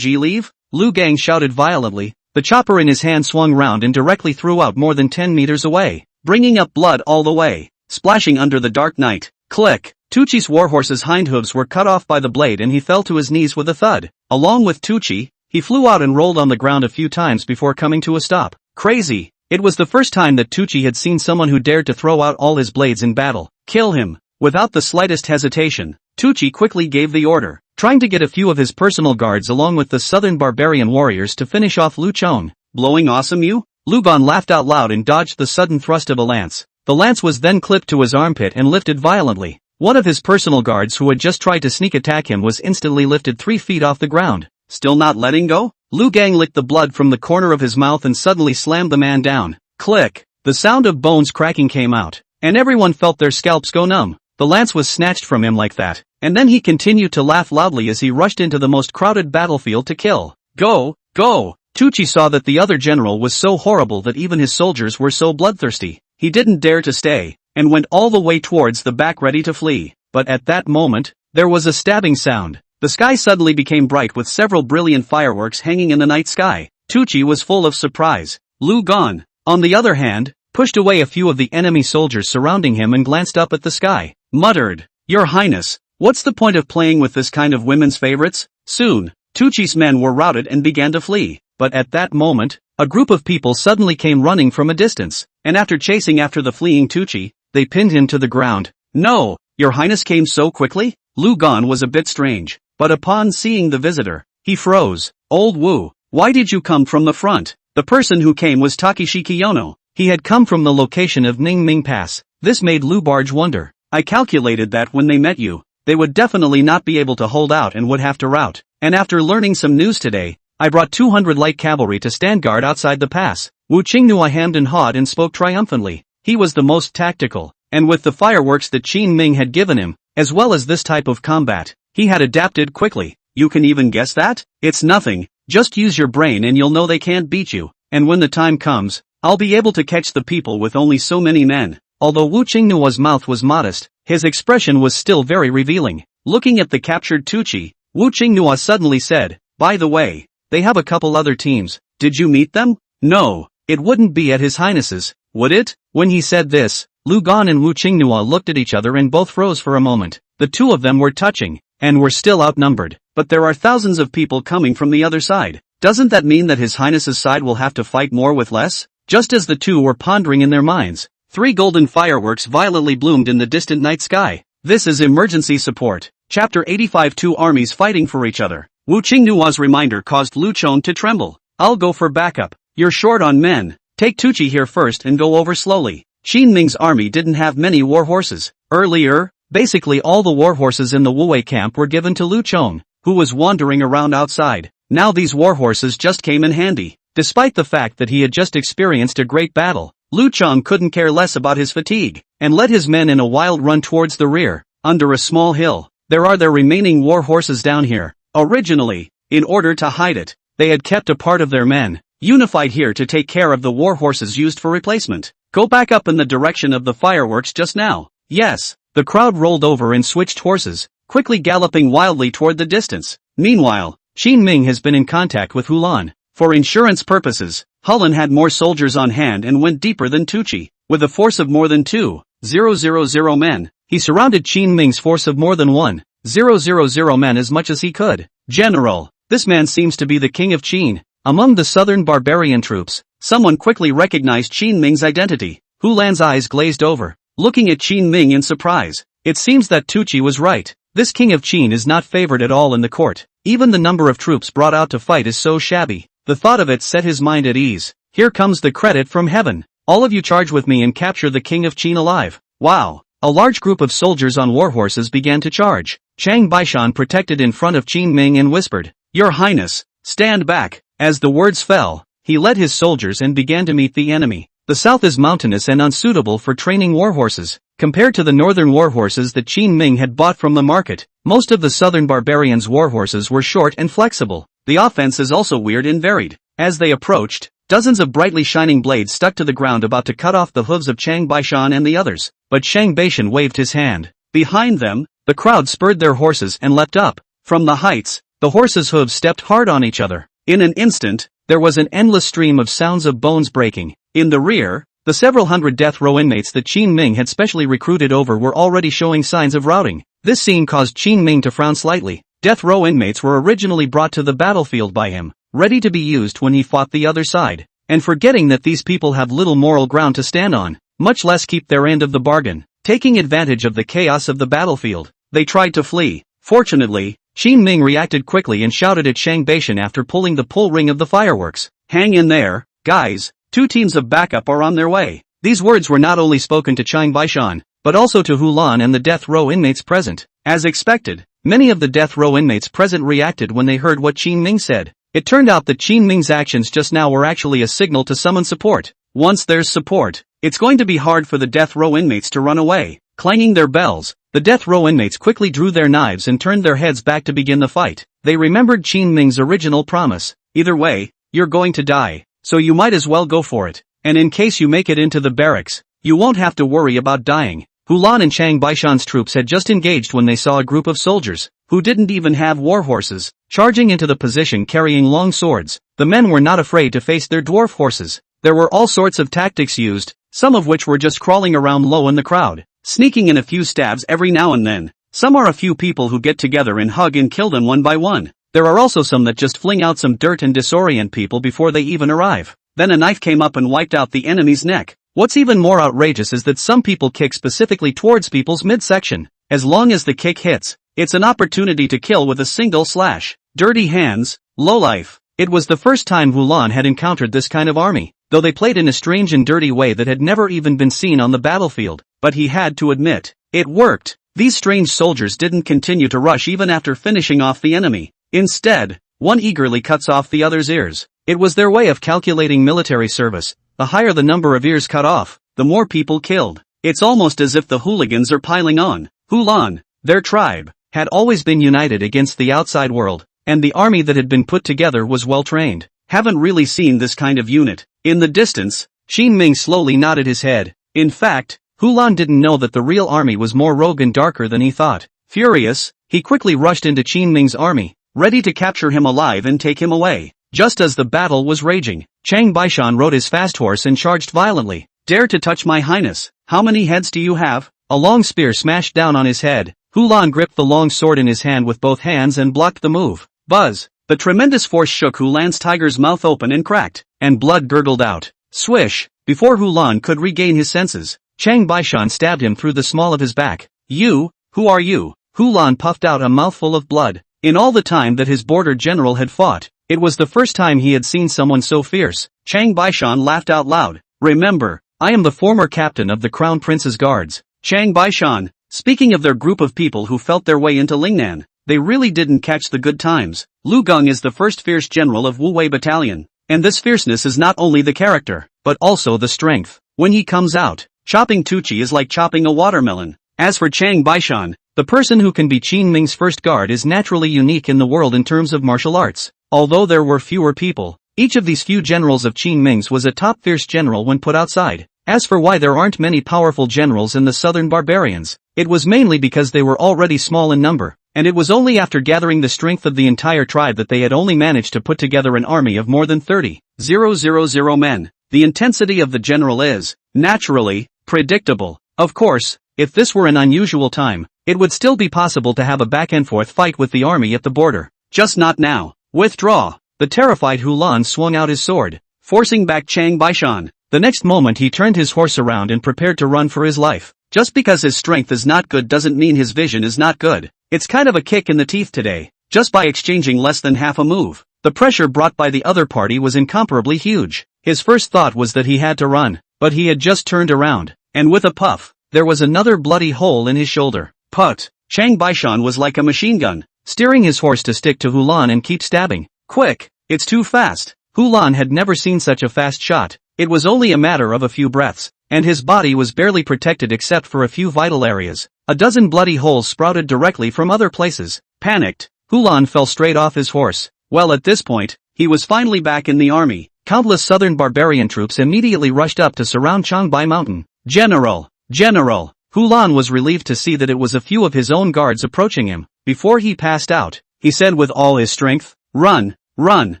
leave?" Lu Gang shouted violently. The chopper in his hand swung round and directly threw out more than 10 meters away, bringing up blood all the way, splashing under the dark night. Click! Tuchi's warhorse's hindhooves were cut off by the blade and he fell to his knees with a thud. Along with Tuchi, he flew out and rolled on the ground a few times before coming to a stop. Crazy! It was the first time that Tuchi had seen someone who dared to throw out all his blades in battle. Kill him! Without the slightest hesitation, Tuchi quickly gave the order, trying to get a few of his personal guards along with the southern barbarian warriors to finish off Lu Chong. Blowing awesome you? Lu Gan laughed out loud and dodged the sudden thrust of a lance. The lance was then clipped to his armpit and lifted violently. One of his personal guards who had just tried to sneak attack him was instantly lifted 3 feet off the ground. Still not letting go? Lu Gang licked the blood from the corner of his mouth and suddenly slammed the man down. Click! The sound of bones cracking came out, and everyone felt their scalps go numb. The lance was snatched from him like that, and then he continued to laugh loudly as he rushed into the most crowded battlefield to kill. Go! Go! Tuchi saw that the other general was so horrible that even his soldiers were so bloodthirsty. He didn't dare to stay, and went all the way towards the back ready to flee. But at that moment, there was a stabbing sound. The sky suddenly became bright with several brilliant fireworks hanging in the night sky. Tuchi was full of surprise. Lu Gan, on the other hand, pushed away a few of the enemy soldiers surrounding him and glanced up at the sky. Muttered, "Your Highness, what's the point of playing with this kind of women's favorites?" Soon, Tuchi's men were routed and began to flee. But at that moment, a group of people suddenly came running from a distance, and after chasing after the fleeing Tuchi, they pinned him to the ground. "No, Your Highness came so quickly?" Lu Gan was a bit strange, but upon seeing the visitor, he froze. "Old Wu, why did you come from the front?" The person who came was Takeshi Kiyono. He had come from the location of Ningming Pass. This made Lu Barge wonder. "I calculated that when they met you, they would definitely not be able to hold out and would have to rout. And after learning some news today, I brought 200 light cavalry to stand guard outside the pass." Wu Qingnua hemmed and hawed and spoke triumphantly. He was the most tactical, and with the fireworks that Qin Ming had given him, as well as this type of combat, he had adapted quickly. "You can even guess that? It's nothing, just use your brain and you'll know they can't beat you, and when the time comes, I'll be able to catch the people with only so many men." Although Wu Qingnua's mouth was modest, his expression was still very revealing. Looking at the captured Tuchi, Wu Qingnua suddenly said, "By the way, they have a couple other teams. Did you meet them?" "No, it wouldn't be at His Highness's, would it?" When he said this, Lu Gan and Wu Qingnua looked at each other and both froze for a moment. The two of them were touching, and were still outnumbered. "But there are thousands of people coming from the other side. Doesn't that mean that His Highness's side will have to fight more with less?" Just as the two were pondering in their minds, 3 golden fireworks violently bloomed in the distant night sky. This is emergency support. Chapter 85. Two armies fighting for each other. Wu Qingnua's reminder caused Lu Chong to tremble. I'll go for backup. You're short on men. Take Tucci here first and go over slowly. Qin Ming's army didn't have many war horses. Earlier, basically all the war horses in the Wuwei camp were given to Lu Chong, who was wandering around outside. Now these war horses just came in handy. Despite the fact that he had just experienced a great battle, Lu Chong couldn't care less about his fatigue, and led his men in a wild run towards the rear, under a small hill. There are their remaining war horses down here. Originally, in order to hide it, they had kept a part of their men unified here to take care of the war horses used for replacement. Go back up in the direction of the fireworks just now. Yes, the crowd rolled over and switched horses, quickly galloping wildly toward the distance. Meanwhile, Qin Ming has been in contact with Hulan. For insurance purposes, Hulan had more soldiers on hand and went deeper than Tucci. With a force of more than 2,000 men, he surrounded Qin Ming's force of more than 1,000 men as much as he could. General, this man seems to be the king of Qin. Among the southern barbarian troops, someone quickly recognized Qin Ming's identity. Hulan's eyes glazed over, looking at Qin Ming in surprise. It seems that Tucci was right. This king of Qin is not favored at all in the court. Even the number of troops brought out to fight is so shabby. The thought of it set his mind at ease. Here comes the credit from heaven. All of you charge with me and capture the king of Qin alive. Wow. A large group of soldiers on war horses began to charge. Chang Baishan protected in front of Qin Ming and whispered, Your Highness, stand back. As the words fell, he led his soldiers and began to meet the enemy. The south is mountainous and unsuitable for training war horses. Compared to the northern war horses that Qin Ming had bought from the market, most of the southern barbarians' war horses were short and flexible. The offense is also weird and varied. As they approached, dozens of brightly shining blades stuck to the ground about to cut off the hooves of Chang Baishan and the others, but Chang Baishan waved his hand. Behind them, the crowd spurred their horses and leapt up. From the heights, the horses' hooves stepped hard on each other. In an instant, there was an endless stream of sounds of bones breaking. In the rear, the several hundred death row inmates that Qin Ming had specially recruited over were already showing signs of routing. This scene caused Qin Ming to frown slightly. Death row inmates were originally brought to the battlefield by him, ready to be used when he fought the other side, and forgetting that these people have little moral ground to stand on, much less keep their end of the bargain. Taking advantage of the chaos of the battlefield, they tried to flee. Fortunately, Qin Ming reacted quickly and shouted at Chang Baishan after pulling the pull ring of the fireworks. Hang in there, guys, 2 teams of backup are on their way. These words were not only spoken to Chang Baishan, but also to Hulan and the death row inmates present. As expected, many of the death row inmates present reacted when they heard what Qin Ming said. It turned out that Qin Ming's actions just now were actually a signal to summon support. Once there's support, it's going to be hard for the death row inmates to run away. Clanging their bells, the death row inmates quickly drew their knives and turned their heads back to begin the fight. They remembered Qin Ming's original promise. Either way, you're going to die, so you might as well go for it. And in case you make it into the barracks, you won't have to worry about dying. Hulan and Chang Baishan's troops had just engaged when they saw a group of soldiers, who didn't even have war horses, charging into the position carrying long swords. The men were not afraid to face their dwarf horses. There were all sorts of tactics used, some of which were just crawling around low in the crowd, sneaking in a few stabs every now and then. Some are a few people who get together and hug and kill them one by one. There are also some that just fling out some dirt and disorient people before they even arrive. Then a knife came up and wiped out the enemy's neck. What's even more outrageous is that some people kick specifically towards people's midsection. As long as the kick hits, it's an opportunity to kill with a single slash. Dirty hands, lowlife. It was the first time Hulan had encountered this kind of army, though they played in a strange and dirty way that had never even been seen on the battlefield. But he had to admit, it worked. These strange soldiers didn't continue to rush even after finishing off the enemy. Instead, one eagerly cuts off the other's ears. It was their way of calculating military service. The higher the number of ears cut off, the more people killed. It's almost as if the hooligans are piling on. Hulan, their tribe, had always been united against the outside world, and the army that had been put together was well trained. Haven't really seen this kind of unit. In the distance, Qin Ming slowly nodded his head. In fact, Hulan didn't know that the real army was more rogue and darker than he thought. Furious, he quickly rushed into Qin Ming's army, ready to capture him alive and take him away. Just as the battle was raging, Chang Baishan rode his fast horse and charged violently. Dare to touch my highness, how many heads do you have? A long spear smashed down on his head. Hulan gripped the long sword in his hand with both hands and blocked the move. Buzz! The tremendous force shook Hulan's tiger's mouth open and cracked, and blood gurgled out. Swish! Before Hulan could regain his senses, Chang Baishan stabbed him through the small of his back. You, who are you? Hulan puffed out a mouthful of blood. In all the time that his border general had fought, it was the first time he had seen someone so fierce. Chang Baishan laughed out loud. Remember, I am the former captain of the Crown Prince's guards. Chang Baishan, speaking of their group of people who felt their way into Lingnan, they really didn't catch the good times. Lu Gong is the first fierce general of Wu Wei Battalion, and this fierceness is not only the character, but also the strength. When he comes out, chopping Tucci is like chopping a watermelon. As for Chang Baishan, the person who can be Qin Ming's first guard is naturally unique in the world in terms of martial arts. Although there were fewer people, each of these few generals of Qin Ming's was a top fierce general when put outside. As for why there aren't many powerful generals in the southern barbarians, it was mainly because they were already small in number, and it was only after gathering the strength of the entire tribe that they had only managed to put together an army of more than 30,000 men. The intensity of the general is, naturally, predictable. Of course, if this were an unusual time, it would still be possible to have a back-and-forth fight with the army at the border. Just not now. Withdraw. The terrified Hulan swung out his sword, forcing back Chang Baishan. The next moment he turned his horse around and prepared to run for his life. Just because his strength is not good doesn't mean his vision is not good. It's kind of a kick in the teeth today, just by exchanging less than half a move. The pressure brought by the other party was incomparably huge. His first thought was that he had to run, but he had just turned around, and with a puff, there was another bloody hole in his shoulder. Put! Chang Baishan was like a machine gun, steering his horse to stick to Hulan and keep stabbing. Quick! It's too fast! Hulan had never seen such a fast shot. It was only a matter of a few breaths, and his body was barely protected except for a few vital areas. A dozen bloody holes sprouted directly from other places. Panicked, Hulan fell straight off his horse. Well, at this point, he was finally back in the army. Countless southern barbarian troops immediately rushed up to surround Changbai Mountain. General! General! Hulan was relieved to see that it was a few of his own guards approaching him. Before he passed out, he said with all his strength, "Run! Run!"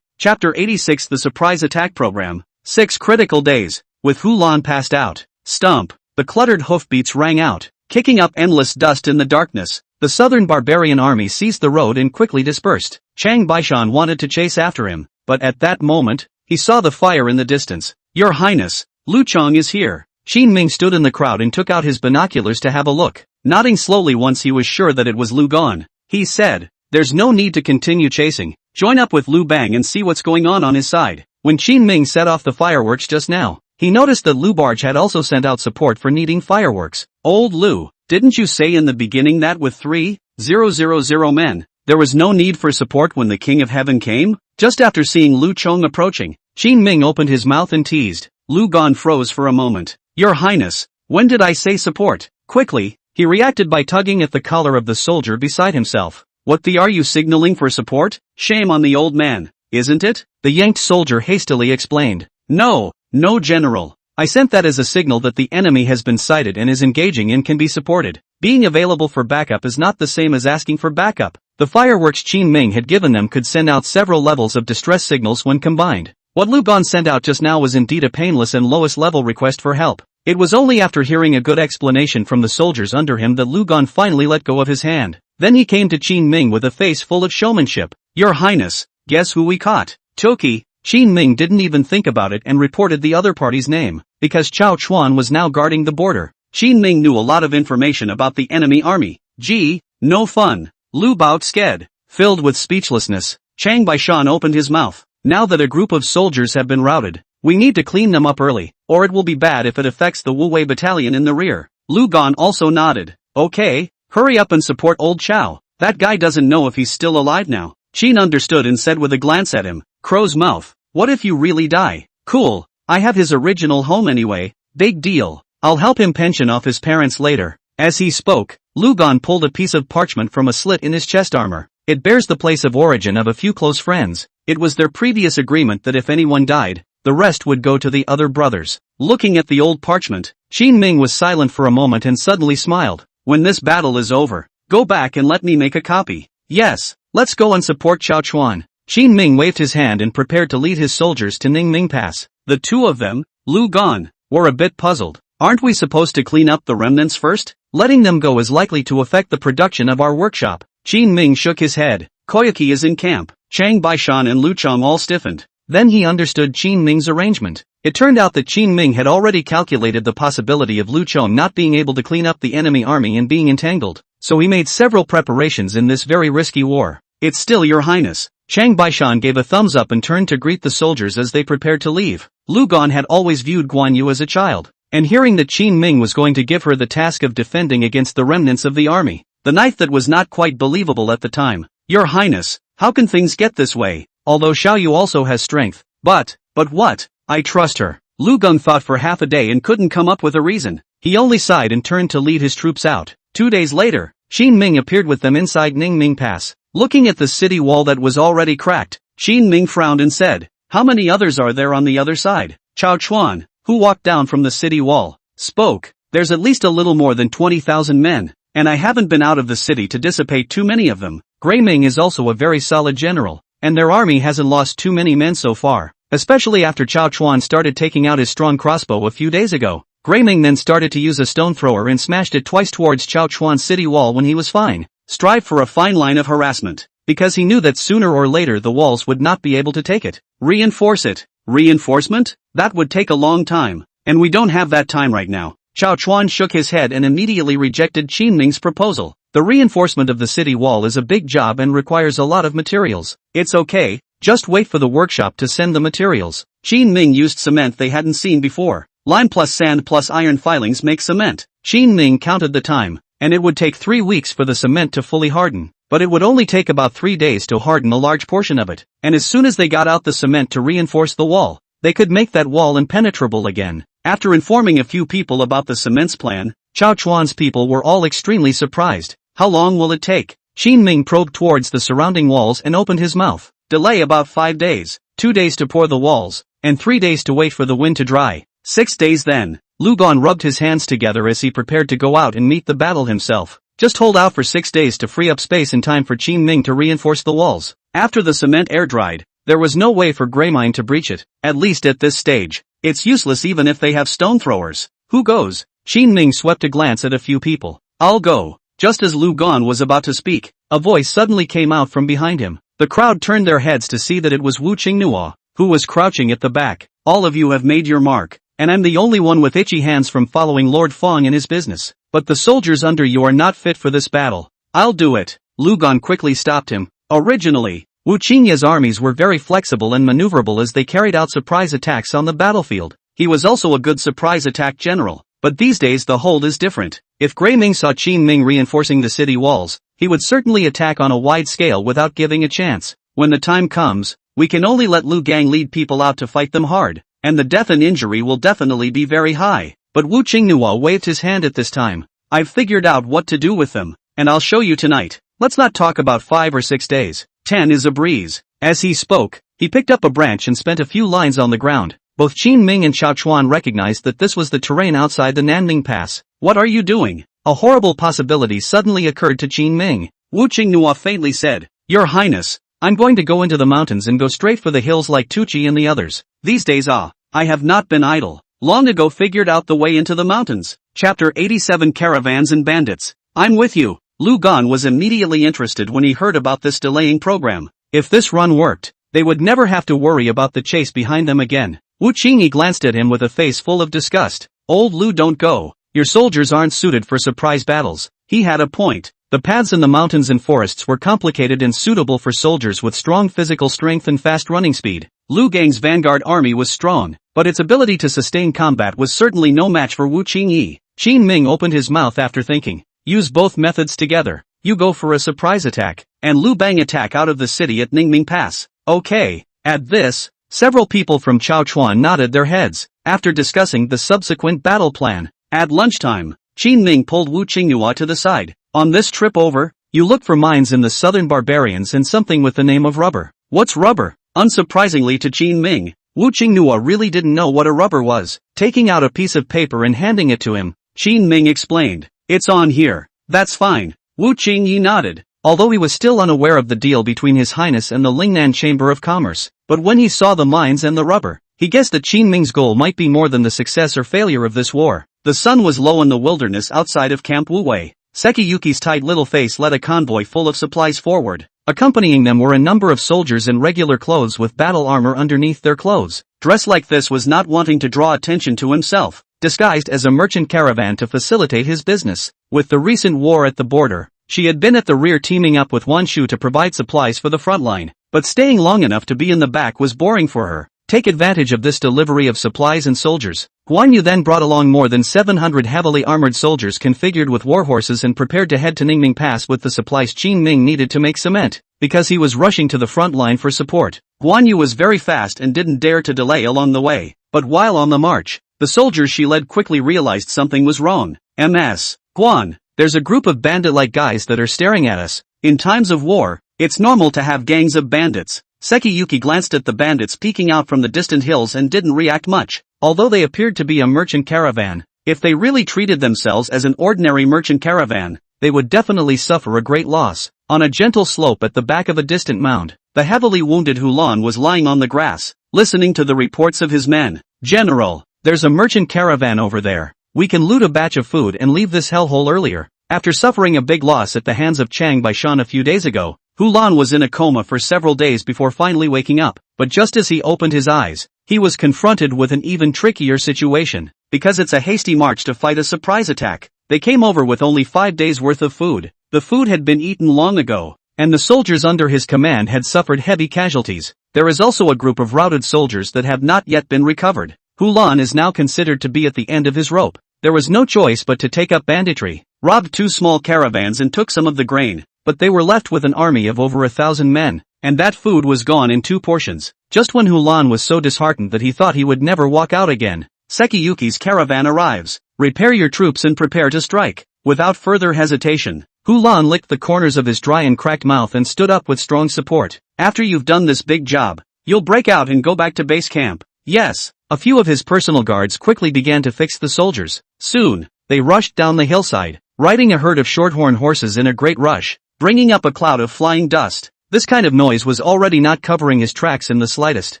Chapter 86 The Surprise Attack Program. 6 critical days. With Hulan passed out, stump, the cluttered hoofbeats rang out, kicking up endless dust in the darkness. The southern barbarian army seized the road and quickly dispersed. Chang Baishan wanted to chase after him, but at that moment, he saw the fire in the distance. Your Highness, Lu Chong is here. Qin Ming stood in the crowd and took out his binoculars to have a look. Nodding slowly once he was sure that it was Lu Gong, he said, "There's no need to continue chasing. Join up with Lu Bang and see what's going on his side." When Qin Ming set off the fireworks just now, he noticed that Lu Barge had also sent out support for needing fireworks. Old Lu, didn't you say in the beginning that with 3,000 men, there was no need for support when the King of Heaven came? Just after seeing Lu Chong approaching, Qin Ming opened his mouth and teased. Lu Gong froze for a moment. Your Highness, when did I say support? Quickly, he reacted by tugging at the collar of the soldier beside himself. What are you signaling for support? Shame on the old man, isn't it? The yanked soldier hastily explained. No, General. I sent that as a signal that the enemy has been sighted and is engaging and can be supported. Being available for backup is not the same as asking for backup. The fireworks Qin Ming had given them could send out several levels of distress signals when combined. What Lu Gong sent out just now was indeed a painless and lowest level request for help. It was only after hearing a good explanation from the soldiers under him that Lu Gong finally let go of his hand. Then he came to Qin Ming with a face full of showmanship. Your Highness, guess who we caught? Toki. Qin Ming didn't even think about it and reported the other party's name, because Chao Chuan was now guarding the border. Qin Ming knew a lot of information about the enemy army. Gee, no fun. Lu Bao sked. Filled with speechlessness, Chang Baishan opened his mouth. Now that a group of soldiers have been routed, we need to clean them up early, or it will be bad if it affects the Wu Wei battalion in the rear. Lu Gong also nodded. Okay, hurry up and support old Chao. That guy doesn't know if he's still alive now. Qin understood and said with a glance at him, crow's mouth, what if you really die? Cool, I have his original home anyway, big deal. I'll help him pension off his parents later. As he spoke, Lu Gong pulled a piece of parchment from a slit in his chest armor. It bears the place of origin of a few close friends. It was their previous agreement that if anyone died, the rest would go to the other brothers. Looking at the old parchment, Qin Ming was silent for a moment and suddenly smiled. When this battle is over, go back and let me make a copy. Yes, let's go and support Chao Chuan. Qin Ming waved his hand and prepared to lead his soldiers to Ningming Pass. The two of them, Lu Gong, were a bit puzzled. Aren't we supposed to clean up the remnants first? Letting them go is likely to affect the production of our workshop. Qin Ming shook his head. Koyuki is in camp. Chang Baishan and Lu Chong all stiffened. Then he understood Qin Ming's arrangement. It turned out that Qin Ming had already calculated the possibility of Lu Chong not being able to clean up the enemy army and being entangled, so he made several preparations in this very risky war. It's still your highness. Chang Baishan gave a thumbs up and turned to greet the soldiers as they prepared to leave. Lu Gan had always viewed Guan Yu as a child, and hearing that Qin Ming was going to give her the task of defending against the remnants of the army, the knife that was not quite believable at the time. Your highness, how can things get this way? Although Xiao Yu also has strength. But what? I trust her. Lu Gan thought for half a day and couldn't come up with a reason. He only sighed and turned to lead his troops out. 2 days later, Qin Ming appeared with them inside Ningming Pass. Looking at the city wall that was already cracked, Qin Ming frowned and said, "How many others are there on the other side?" Chao Chuan, who walked down from the city wall, spoke. "There's at least a little more than 20,000 men, and I haven't been out of the city to dissipate too many of them. Gui Ming is also a very solid general, and their army hasn't lost too many men so far, especially after Chao Chuan started taking out his strong crossbow a few days ago." Gui Ming then started to use a stone thrower and smashed it twice towards Chao Chuan's city wall when he was fine. Strive for a fine line of harassment, because he knew that sooner or later the walls would not be able to take it. Reinforce it. Reinforcement? That would take a long time, and we don't have that time right now. Chao Chuan shook his head and immediately rejected Qin Ming's proposal. The reinforcement of the city wall is a big job and requires a lot of materials. It's okay, just wait for the workshop to send the materials. Qin Ming used cement they hadn't seen before. Lime plus sand plus iron filings make cement. Qin Ming counted the time, and it would take 3 weeks for the cement to fully harden. But it would only take about 3 days to harden a large portion of it, and as soon as they got out the cement to reinforce the wall, they could make that wall impenetrable again. After informing a few people about the cement's plan, Chao Chuan's people were all extremely surprised. How long will it take? Qin Ming probed towards the surrounding walls and opened his mouth. Delay about 5 days, 2 days to pour the walls, and 3 days to wait for the wind to dry. 6 days then. Lu Gan rubbed his hands together as he prepared to go out and meet the battle himself. Just hold out for 6 days to free up space in time for Qin Ming to reinforce the walls. After the cement air dried, there was no way for Gui Ming to breach it, at least at this stage. It's useless even if they have stone throwers. Who goes? Qin Ming swept a glance at a few people. I'll go. Just as Lu Gan was about to speak, a voice suddenly came out from behind him. The crowd turned their heads to see that it was Wu Qingnua, who was crouching at the back. All of you have made your mark, and I'm the only one with itchy hands from following Lord Fong in his business. But the soldiers under you are not fit for this battle. I'll do it. Lu Gan quickly stopped him. Originally, Wu Qingya's armies were very flexible and maneuverable as they carried out surprise attacks on the battlefield. He was also a good surprise attack general, but these days the hold is different. If Gui Ming saw Qin Ming reinforcing the city walls, he would certainly attack on a wide scale without giving a chance. When the time comes, we can only let Lu Gang lead people out to fight them hard, and the death and injury will definitely be very high. But Wu Qingnua waved his hand at this time. I've figured out what to do with them, and I'll show you tonight. Let's not talk about 5 or 6 days. 10 is a breeze. As he spoke, he picked up a branch and spent a few lines on the ground. Both Qin Ming and Chao Chuan recognized that this was the terrain outside the Nanning Pass. What are you doing? A horrible possibility suddenly occurred to Qin Ming. Wu Qingnua faintly said, Your Highness, I'm going to go into the mountains and go straight for the hills like Tuchi and the others. These days I have not been idle. Long ago figured out the way into the mountains. Chapter 87 Caravans and Bandits. I'm with you. Lu Gan was immediately interested when he heard about this delaying program. If this run worked, they would never have to worry about the chase behind them again. Wu Qingyi glanced at him with a face full of disgust. Old Lu, don't go. Your soldiers aren't suited for surprise battles. He had a point. The paths in the mountains and forests were complicated and suitable for soldiers with strong physical strength and fast running speed. Lu Gang's vanguard army was strong, but its ability to sustain combat was certainly no match for Wu Qingyi. Qin Ming opened his mouth after thinking. Use both methods together. You go for a surprise attack, and Lu Bang attack out of the city at Ningming Pass. Okay. At this, several people from Chao Chuan nodded their heads, after discussing the subsequent battle plan. At lunchtime, Qin Ming pulled Wu Qingnua to the side. On this trip over, you look for mines in the southern barbarians and something with the name of rubber. What's rubber? Unsurprisingly to Qin Ming, Wu Qingnua really didn't know what a rubber was. Taking out a piece of paper and handing it to him, Qin Ming explained. It's on here. That's fine. Wu Qingyi nodded, although he was still unaware of the deal between His Highness and the Lingnan Chamber of Commerce. But when he saw the mines and the rubber, he guessed that Qin Ming's goal might be more than the success or failure of this war. The sun was low in the wilderness outside of Camp Wuwei. Sekiyuki's tight little face led a convoy full of supplies forward. Accompanying them were a number of soldiers in regular clothes with battle armor underneath their clothes. Dressed like this was not wanting to draw attention to himself, disguised as a merchant caravan to facilitate his business. With the recent war at the border, She had been at the rear teaming up with Wanshu to provide supplies for the front line, but staying long enough to be in the back was boring for her. Take advantage of this delivery of supplies and soldiers. Guan Yu then brought along more than 700 heavily armored soldiers configured with warhorses and prepared to head to Ningming Pass with the supplies Qin Ming needed to make cement, because he was rushing to the front line for support. Guan Yu was very fast and didn't dare to delay along the way, but while on the march, the soldiers she led quickly realized something was wrong. Guan, there's a group of bandit-like guys that are staring at us. In times of war, it's normal to have gangs of bandits. Sekiyuki glanced at the bandits peeking out from the distant hills and didn't react much. Although they appeared to be a merchant caravan, if they really treated themselves as an ordinary merchant caravan, they would definitely suffer a great loss. On a gentle slope at the back of a distant mound, the heavily wounded Hulan was lying on the grass, listening to the reports of his men. General, there's a merchant caravan over there. We can loot a batch of food and leave this hellhole earlier. After suffering a big loss at the hands of Chang Bai Shan a few days ago, Hulan was in a coma for several days before finally waking up, but just as he opened his eyes, he was confronted with an even trickier situation. Because it's a hasty march to fight a surprise attack, they came over with only 5 days worth of food. The food had been eaten long ago, and the soldiers under his command had suffered heavy casualties. There is also a group of routed soldiers that have not yet been recovered. Hulan is now considered to be at the end of his rope. There was no choice but to take up banditry, robbed 2 small caravans and took some of the grain, but they were left with an army of over 1,000 men, and that food was gone in 2 portions. Just when Hulan was so disheartened that he thought he would never walk out again, Sekiyuki's caravan arrives. Repair your troops and prepare to strike. Without further hesitation, Hulan licked the corners of his dry and cracked mouth and stood up with strong support. After you've done this big job, you'll break out and go back to base camp. Yes. A few of his personal guards quickly began to fix the soldiers. Soon, they rushed down the hillside, riding a herd of shorthorn horses in a great rush, bringing up a cloud of flying dust. This kind of noise was already not covering his tracks in the slightest.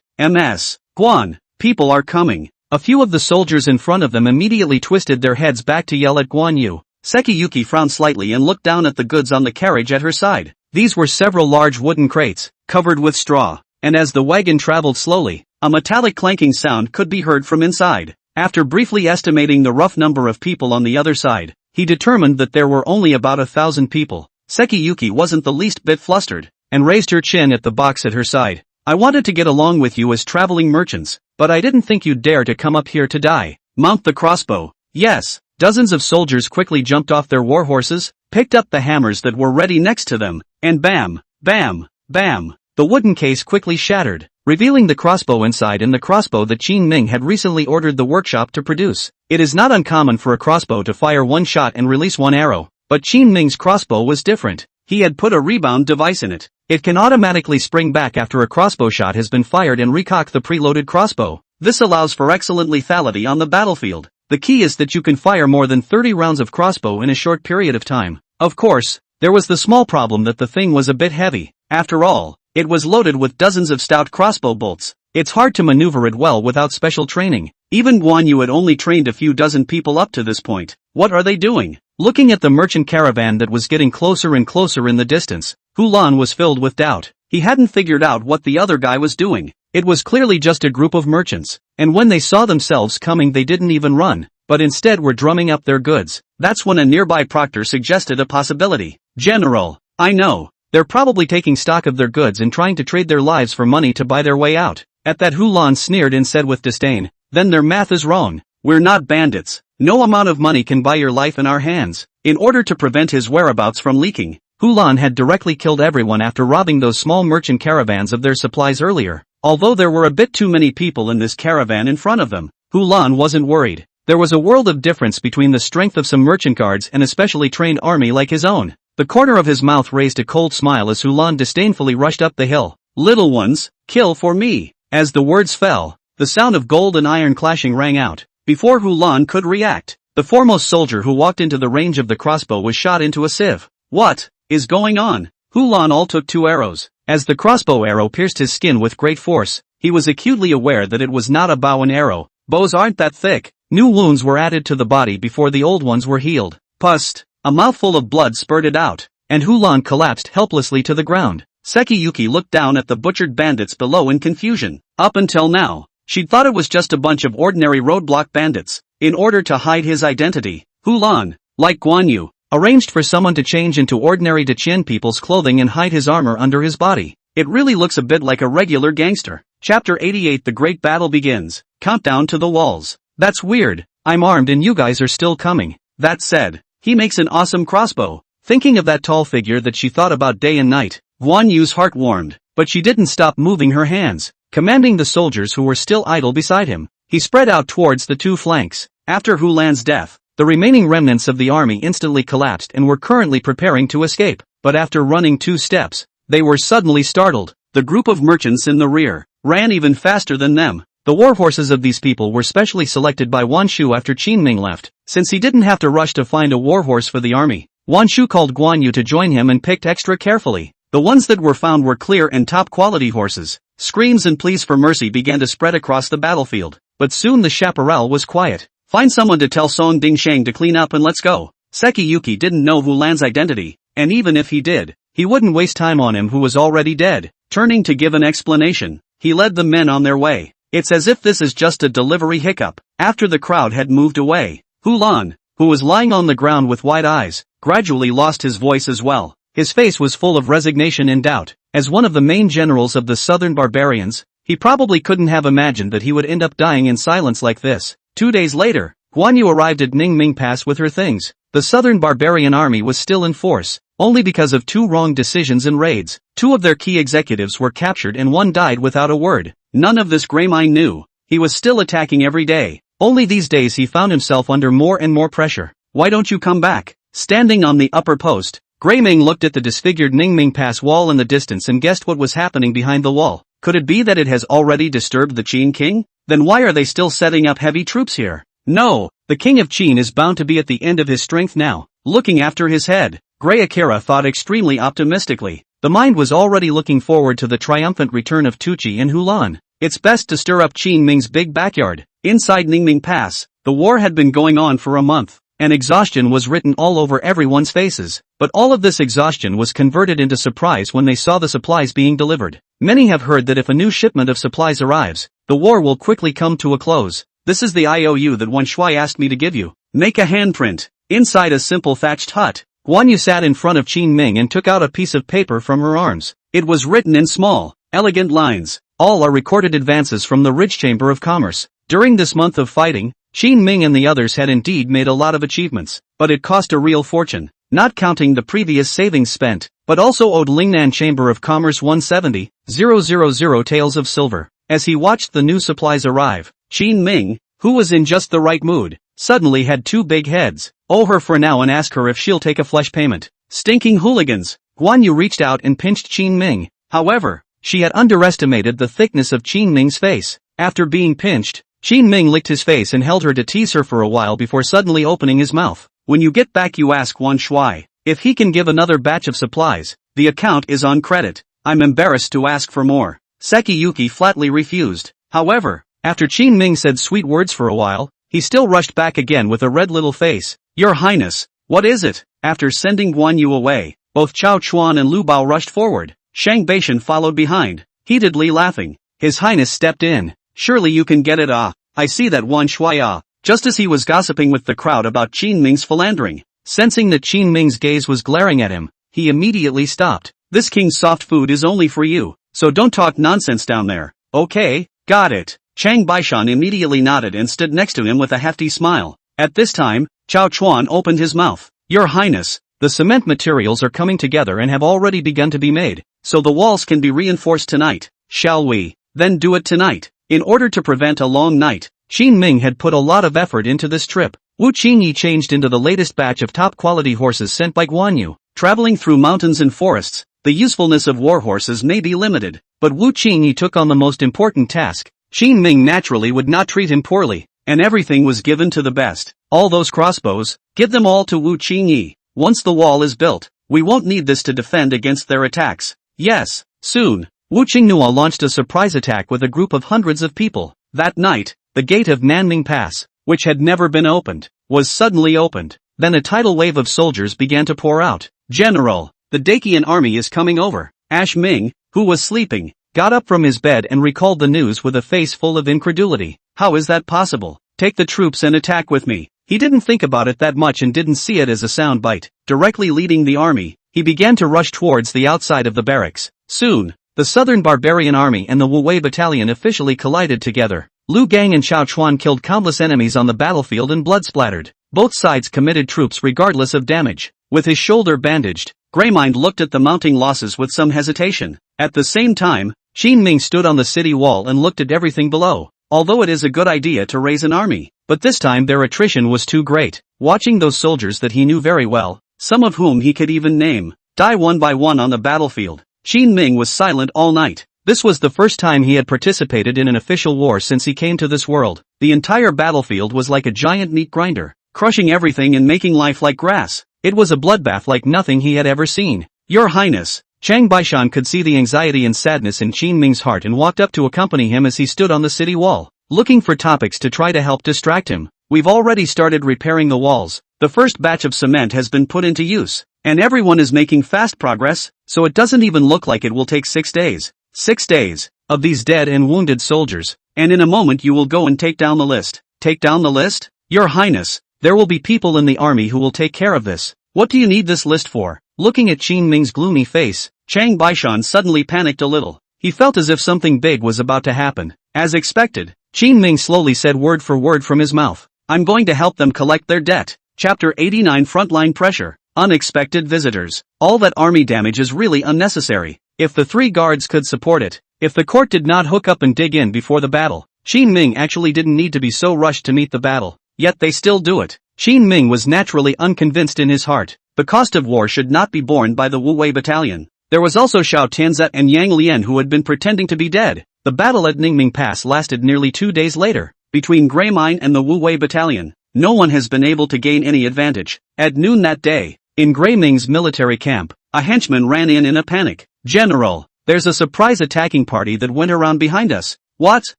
Guan, people are coming. A few of the soldiers in front of them immediately twisted their heads back to yell at Guan Yu. Sekiyuki frowned slightly and looked down at the goods on the carriage at her side. These were several large wooden crates, covered with straw, and as the wagon traveled slowly, a metallic clanking sound could be heard from inside. After briefly estimating the rough number of people on the other side, he determined that there were only about 1,000 people. Sekiyuki wasn't the least bit flustered, and raised her chin at the box at her side. I wanted to get along with you as traveling merchants, but I didn't think you'd dare to come up here to die. Mount the crossbow. Yes. Dozens of soldiers quickly jumped off their war horses, picked up the hammers that were ready next to them, and bam, bam, bam. The wooden case quickly shattered, revealing the crossbow inside and the crossbow that Qin Ming had recently ordered the workshop to produce. It is not uncommon for a crossbow to fire 1 shot and release 1 arrow, but Qin Ming's crossbow was different. He had put a rebound device in it. It can automatically spring back after a crossbow shot has been fired and recock the preloaded crossbow. This allows for excellent lethality on the battlefield. The key is that you can fire more than 30 rounds of crossbow in a short period of time. Of course, there was the small problem that the thing was a bit heavy. After all, it was loaded with dozens of stout crossbow bolts. It's hard to maneuver it well without special training. Even Guan Yu had only trained a few dozen people up to this point. What are they doing? Looking at the merchant caravan that was getting closer and closer in the distance, Hulan was filled with doubt. He hadn't figured out what the other guy was doing. It was clearly just a group of merchants, and when they saw themselves coming they didn't even run, but instead were drumming up their goods. That's when a nearby proctor suggested a possibility. General, I know. They're probably taking stock of their goods and trying to trade their lives for money to buy their way out. At that Hulan sneered and said with disdain, then their math is wrong. We're not bandits. No amount of money can buy your life in our hands. In order to prevent his whereabouts from leaking, Hulan had directly killed everyone after robbing those small merchant caravans of their supplies earlier. Although there were a bit too many people in this caravan in front of them, Hulan wasn't worried. There was a world of difference between the strength of some merchant guards and a specially trained army like his own. The corner of his mouth raised a cold smile as Hulan disdainfully rushed up the hill. Little ones, kill for me. As the words fell, the sound of gold and iron clashing rang out. Before Hulan could react, the foremost soldier who walked into the range of the crossbow was shot into a sieve. What is going on? Hulan all took 2 arrows. As the crossbow arrow pierced his skin with great force, he was acutely aware that it was not a bow and arrow. Bows aren't that thick. New wounds were added to the body before the old ones were healed. Pust. A mouthful of blood spurted out, and Hulan collapsed helplessly to the ground. Sekiyuki looked down at the butchered bandits below in confusion. Up until now, she'd thought it was just a bunch of ordinary roadblock bandits. In order to hide his identity, Hulan, like Guan Yu, arranged for someone to change into ordinary Dachin people's clothing and hide his armor under his body. It really looks a bit like a regular gangster. Chapter 88 The Great Battle Begins. Countdown to the walls. That's weird. I'm armed and you guys are still coming. That said, he makes an awesome crossbow. Thinking of that tall figure that she thought about day and night, Guan Yu's heart warmed, but she didn't stop moving her hands, commanding the soldiers who were still idle beside him. He spread out towards the two flanks. After Hu Lan's death, the remaining remnants of the army instantly collapsed and were currently preparing to escape, but after running 2 steps, they were suddenly startled. The group of merchants in the rear ran even faster than them. The warhorses of these people were specially selected by Wan Shu after Qin Ming left, since he didn't have to rush to find a warhorse for the army. Wan Shu called Guan Yu to join him and picked extra carefully. The ones that were found were clear and top-quality horses. Screams and pleas for mercy began to spread across the battlefield, but soon the chaparral was quiet. Find someone to tell Song Dingsheng to clean up and let's go. Seki Yuki didn't know Hu Lan's identity, and even if he did, he wouldn't waste time on him who was already dead. Turning to give an explanation, he led the men on their way. It's as if this is just a delivery hiccup. After the crowd had moved away, Hu Lan, who was lying on the ground with wide eyes, gradually lost his voice as well. His face was full of resignation and doubt. As one of the main generals of the southern barbarians, he probably couldn't have imagined that he would end up dying in silence like this. 2 days later, Guan Yu arrived at Ningming Pass with her things. The southern barbarian army was still in force, only because of 2 wrong decisions and raids. 2 of their key executives were captured and 1 died without a word. None of this Greymine knew. He was still attacking every day. Only these days he found himself under more and more pressure. Why don't you come back? Standing on the upper post, Greyming looked at the disfigured Ningming Pass wall in the distance and guessed what was happening behind the wall. Could it be that it has already disturbed the Qin king? Then why are they still setting up heavy troops here? No, the king of Qin is bound to be at the end of his strength now. Looking after his head, Grey Akira thought extremely optimistically. The mind was already looking forward to the triumphant return of Tuchi and Hu Lan. It's best to stir up Qin Ming's big backyard. Inside Ningming Pass, the war had been going on for a month, and exhaustion was written all over everyone's faces. But all of this exhaustion was converted into surprise when they saw the supplies being delivered. Many have heard that if a new shipment of supplies arrives, the war will quickly come to a close. This is the IOU that Wan Shui asked me to give you. Make a handprint. Inside a simple thatched hut, Guan Yu sat in front of Qin Ming and took out a piece of paper from her arms. It was written in small, elegant lines. All are recorded advances from the Ridge Chamber of Commerce. During this month of fighting, Qin Ming and the others had indeed made a lot of achievements, but it cost a real fortune, not counting the previous savings spent, but also owed Lingnan Chamber of Commerce 170,000 taels of silver. As he watched the new supplies arrive, Qin Ming, who was in just the right mood, suddenly had 2 big heads. Owe her for now and ask her if she'll take a flesh payment. Stinking hooligans! Guan Yu reached out and pinched Qin Ming. However, she had underestimated the thickness of Qin Ming's face. After being pinched, Qin Ming licked his face and held her to tease her for a while before suddenly opening his mouth. When you get back you ask Wan Shui if he can give another batch of supplies. The account is on credit. I'm embarrassed to ask for more. Seki Yuki flatly refused. However, after Qin Ming said sweet words for a while, he still rushed back again with a red little face. Your Highness, what is it? After sending Guan Yu away, both Chao Chuan and Lu Bao rushed forward. Shang Beishan followed behind, heatedly laughing. His Highness stepped in. Surely you can get it I see that Wan Shui Just as he was gossiping with the crowd about Qin Ming's philandering, sensing that Qin Ming's gaze was glaring at him, he immediately stopped. This king's soft food is only for you, so don't talk nonsense down there. Okay, got it. Chang Baishan immediately nodded and stood next to him with a hefty smile. At this time, Chao Chuan opened his mouth. Your Highness, the cement materials are coming together and have already begun to be made, so the walls can be reinforced tonight. Shall we, then do it tonight? In order to prevent a long night, Qin Ming had put a lot of effort into this trip. Wu Qingyi changed into the latest batch of top-quality horses sent by Guan Yu. Traveling through mountains and forests, the usefulness of war horses may be limited, but Wu Qingyi took on the most important task. Qin Ming naturally would not treat him poorly, and everything was given to the best. All those crossbows, give them all to Wu Qingyi. Once the wall is built, we won't need this to defend against their attacks. Yes, soon. Wu Qingnua launched a surprise attack with a group of hundreds of people. That night, the gate of Nanming Pass, which had never been opened, was suddenly opened. Then a tidal wave of soldiers began to pour out. General, the Dakian army is coming over. Ash Ming, who was sleeping, got up from his bed and recalled the news with a face full of incredulity. How is that possible? Take the troops and attack with me. He didn't think about it that much and didn't see it as a sound bite. Directly leading the army, he began to rush towards the outside of the barracks. Soon, the Southern Barbarian Army and the Wu-Wei Battalion officially collided together. Lu Gang and Chao Chuan killed countless enemies on the battlefield and blood splattered. Both sides committed troops regardless of damage. With his shoulder bandaged, Greymind looked at the mounting losses with some hesitation. At the same time, Qin Ming stood on the city wall and looked at everything below. Although it is a good idea to raise an army, but this time their attrition was too great. Watching those soldiers that he knew very well, some of whom he could even name, die one by one on the battlefield, Qin Ming was silent all night. This was the first time he had participated in an official war since he came to this world. The entire battlefield was like a giant meat grinder, crushing everything and making life like grass. It was a bloodbath like nothing he had ever seen. Your Highness, Chang Baishan could see the anxiety and sadness in Qin Ming's heart and walked up to accompany him as he stood on the city wall, looking for topics to try to help distract him. We've already started repairing the walls. The first batch of cement has been put into use, and everyone is making fast progress, so it doesn't even look like it will take 6 days. 6 days of these dead and wounded soldiers, and in a moment you will go and take down the list. Take down the list? Your Highness, there will be people in the army who will take care of this. What do you need this list for? Looking at Qin Ming's gloomy face, Chang Baishan suddenly panicked a little. He felt as if something big was about to happen. As expected, Qin Ming slowly said word for word from his mouth, I'm going to help them collect their debt. Chapter 89 Frontline Pressure. Unexpected visitors. All that army damage is really unnecessary. If the 3 guards could support it, if the court did not hook up and dig in before the battle, Qin Ming actually didn't need to be so rushed to meet the battle. Yet they still do it. Qin Ming was naturally unconvinced in his heart. The cost of war should not be borne by the Wu-Wei Battalion. There was also Xiao Tianzhe and Yang Lian who had been pretending to be dead. The battle at Ningming Pass lasted nearly 2 days later. Between Greymine and the Wu-Wei Battalion, no one has been able to gain any advantage. At noon that day, in Greyming's military camp, a henchman ran in a panic. General, there's a surprise attacking party that went around behind us. What?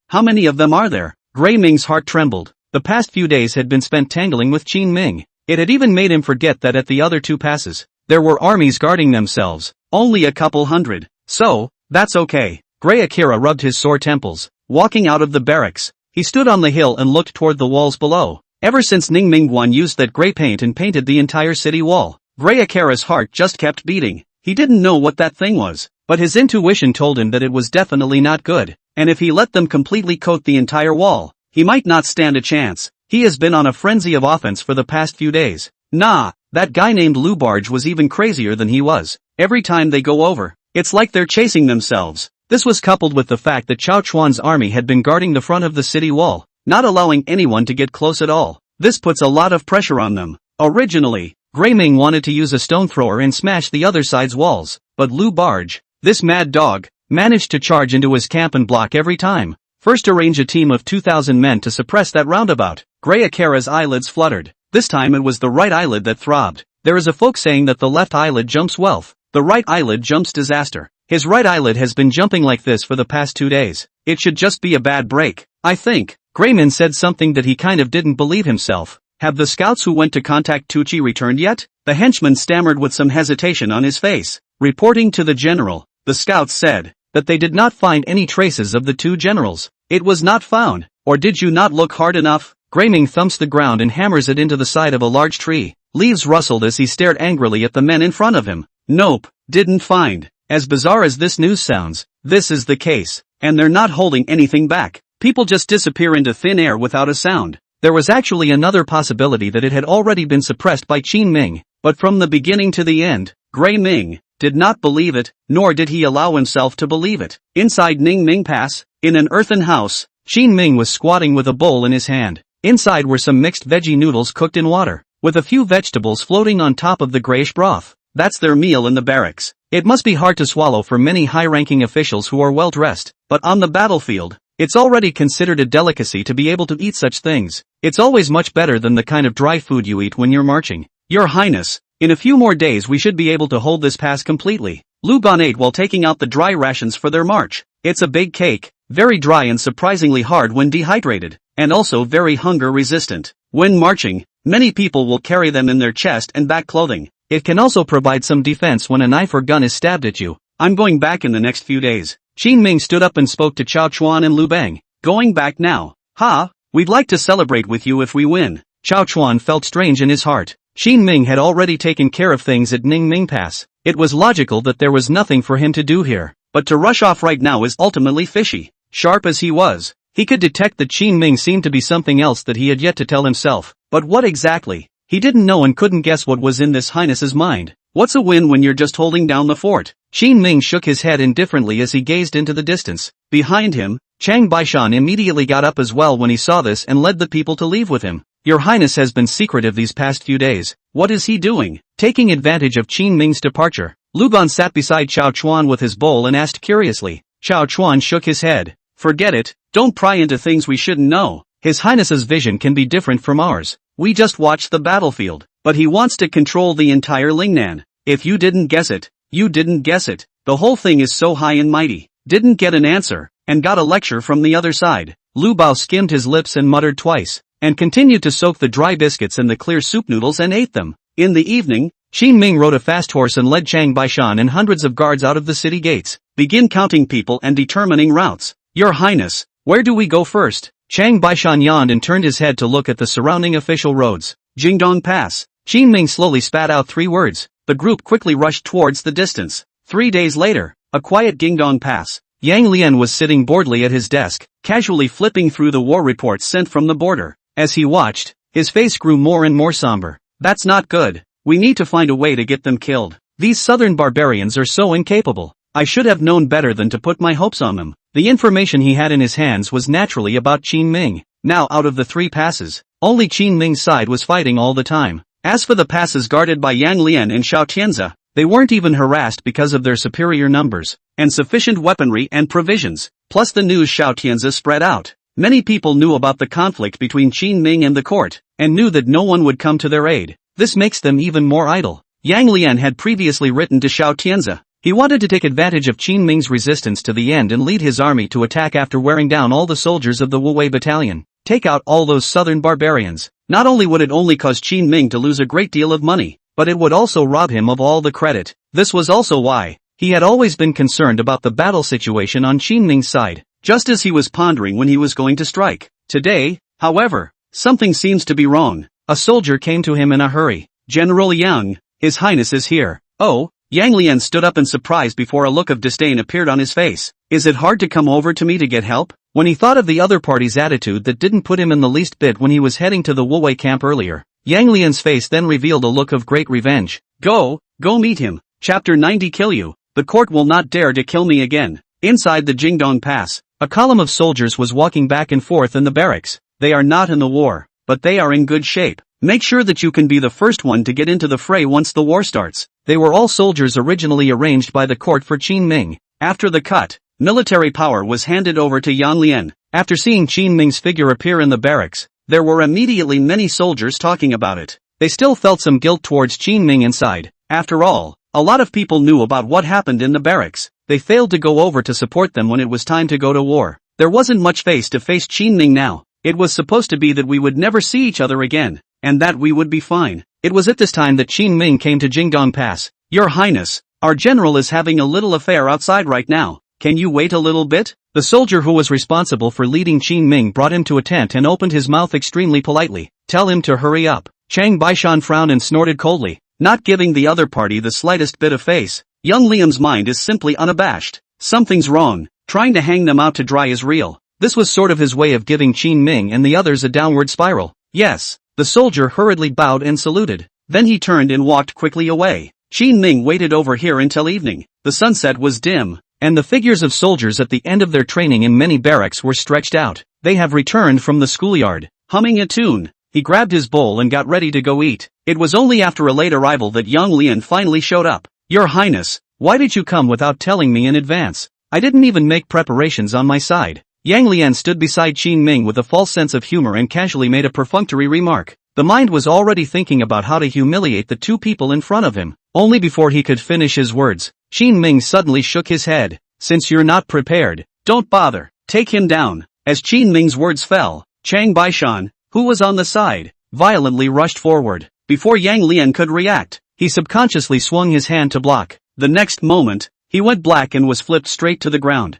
How many of them are there? Greyming's heart trembled. The past few days had been spent tangling with Qin Ming. It had even made him forget that at the other 2 passes, there were armies guarding themselves. Only a couple hundred. So, that's okay. Grey Akira rubbed his sore temples. Walking out of the barracks, he stood on the hill and looked toward the walls below. Ever since Ning Mingguan used that gray paint and painted the entire city wall, Grey Akira's heart just kept beating. He didn't know what that thing was, but his intuition told him that it was definitely not good, and if he let them completely coat the entire wall, he might not stand a chance. He has been on a frenzy of offense for the past few days. Nah, that guy named Lu Barge was even crazier than he was. Every time they go over, it's like they're chasing themselves. This was coupled with the fact that Chao Chuan's army had been guarding the front of the city wall, not allowing anyone to get close at all. This puts a lot of pressure on them. Originally, Greyming wanted to use a stone thrower and smash the other side's walls, but Lu Barge, this mad dog, managed to charge into his camp and block every time. First arrange a team of 2,000 men to suppress that roundabout. Grey Akira's eyelids fluttered. This time it was the right eyelid that throbbed. There is a folk saying that the left eyelid jumps wealth, the right eyelid jumps disaster. His right eyelid has been jumping like this for the past 2 days. It should just be a bad break, I think. Greyman said something that he kind of didn't believe himself. Have the scouts who went to contact Tucci returned yet? The henchman stammered with some hesitation on his face. Reporting to the general, the scouts said that they did not find any traces of the 2 generals. It was not found, or did you not look hard enough? Greyming thumps the ground and hammers it into the side of a large tree. Leaves rustled as he stared angrily at the men in front of him. Nope, didn't find. As bizarre as this news sounds, this is the case, and they're not holding anything back. People just disappear into thin air without a sound. There was actually another possibility that it had already been suppressed by Qin Ming, but from the beginning to the end, Grey Ming did not believe it, nor did he allow himself to believe it. Inside Ning Ming Pass, in an earthen house, Qin Ming was squatting with a bowl in his hand. Inside were some mixed veggie noodles cooked in water, with a few vegetables floating on top of the grayish broth. That's their meal in the barracks. It must be hard to swallow for many high-ranking officials who are well-dressed, but on the battlefield, it's already considered a delicacy to be able to eat such things. It's always much better than the kind of dry food you eat when you're marching. Your Highness, in a few more days we should be able to hold this pass completely. Lu Ban ate while taking out the dry rations for their march. It's a big cake, very dry and surprisingly hard when dehydrated, and also very hunger-resistant. When marching, many people will carry them in their chest and back clothing. It can also provide some defense when a knife or gun is stabbed at you. I'm going back in the next few days. Qin Ming stood up and spoke to Chao Chuan and Lu Bang. Going back now. Ha, we'd like to celebrate with you if we win. Chao Chuan felt strange in his heart. Qin Ming had already taken care of things at Ningming Pass. It was logical that there was nothing for him to do here. But to rush off right now is ultimately fishy. Sharp as he was, he could detect that Qin Ming seemed to be something else that he had yet to tell himself. But what exactly? He didn't know and couldn't guess what was in this highness's mind. What's a win when you're just holding down the fort? Qin Ming shook his head indifferently as he gazed into the distance. Behind him, Chang Baishan immediately got up as well when he saw this and led the people to leave with him. Your Highness has been secretive these past few days. What is he doing? Taking advantage of Qin Ming's departure. Lu Ban sat beside Chao Chuan with his bowl and asked curiously. Chao Chuan shook his head. Forget it, don't pry into things we shouldn't know. His Highness's vision can be different from ours. We just watched the battlefield. But he wants to control the entire Lingnan. If you didn't guess it, you didn't guess it. The whole thing is so high and mighty. Didn't get an answer, and got a lecture from the other side. Lu Bao skimmed his lips and muttered twice, and continued to soak the dry biscuits in the clear soup noodles and ate them. In the evening, Qin Ming rode a fast horse and led Chang Baishan and hundreds of guards out of the city gates. Begin counting people and determining routes. Your Highness, where do we go first? Chang Baishan yawned and turned his head to look at the surrounding official roads. Jingdong Pass. Qin Ming slowly spat out 3 words. The group quickly rushed towards the distance. 3 days later, a quiet Jingdong Pass. Yang Lian was sitting boredly at his desk, casually flipping through the war reports sent from the border. As he watched, his face grew more and more somber. That's not good. We need to find a way to get them killed. These southern barbarians are so incapable. I should have known better than to put my hopes on them. The information he had in his hands was naturally about Qin Ming. Now out of the 3 passes, only Qin Ming's side was fighting all the time. As for the passes guarded by Yang Lian and Xiao Tianze, they weren't even harassed because of their superior numbers, and sufficient weaponry and provisions. Plus the news Xiao Tianze spread out. Many people knew about the conflict between Qin Ming and the court, and knew that no one would come to their aid. This makes them even more idle. Yang Lian had previously written to Xiao Tianze. He wanted to take advantage of Qin Ming's resistance to the end and lead his army to attack after wearing down all the soldiers of the Wuwei battalion. Take out all those southern barbarians. Not only would it only cause Qin Ming to lose a great deal of money, but it would also rob him of all the credit. This was also why he had always been concerned about the battle situation on Qin Ming's side, just as he was pondering when he was going to strike. Today, however, something seems to be wrong. A soldier came to him in a hurry. General Yang, His Highness is here. Oh, Yang Lian stood up in surprise before a look of disdain appeared on his face. Is it hard to come over to me to get help? When he thought of the other party's attitude that didn't put him in the least bit when he was heading to the Wuwei camp earlier, Yang Lian's face then revealed a look of great revenge. Go meet him. Chapter 90 Kill you. The court will not dare to kill me again. Inside the Jingdong Pass, a column of soldiers was walking back and forth in the barracks. They are not in the war, but they are in good shape. Make sure that you can be the first one to get into the fray once the war starts. They were all soldiers originally arranged by the court for Qin Ming. After the cut, military power was handed over to Yang Lian. After seeing Qin Ming's figure appear in the barracks, there were immediately many soldiers talking about it. They still felt some guilt towards Qin Ming inside. After all, a lot of people knew about what happened in the barracks. They failed to go over to support them when it was time to go to war. There wasn't much face to face Qin Ming now. It was supposed to be that we would never see each other again, and that we would be fine. It was at this time that Qin Ming came to Jingdong Pass. Your Highness, our general is having a little affair outside right now. Can you wait a little bit? The soldier who was responsible for leading Qin Ming brought him to a tent and opened his mouth extremely politely. Tell him to hurry up. Chang Baishan frowned and snorted coldly, not giving the other party the slightest bit of face. Young Liam's mind is simply unabashed. Something's wrong. Trying to hang them out to dry is real. This was sort of his way of giving Qin Ming and the others a downward spiral. Yes. The soldier hurriedly bowed and saluted. Then he turned and walked quickly away. Qin Ming waited over here until evening. The sunset was dim, and the figures of soldiers at the end of their training in many barracks were stretched out. They have returned from the schoolyard. Humming a tune, he grabbed his bowl and got ready to go eat. It was only after a late arrival that young Lian finally showed up. Your Highness, why did you come without telling me in advance? I didn't even make preparations on my side. Yang Lian stood beside Qin Ming with a false sense of humor and casually made a perfunctory remark. The mind was already thinking about how to humiliate the 2 people in front of him. Only before he could finish his words, Qin Ming suddenly shook his head. Since you're not prepared, don't bother. Take him down. As Qin Ming's words fell, Chang Baishan, who was on the side, violently rushed forward. Before Yang Lian could react, he subconsciously swung his hand to block. The next moment, he went black and was flipped straight to the ground.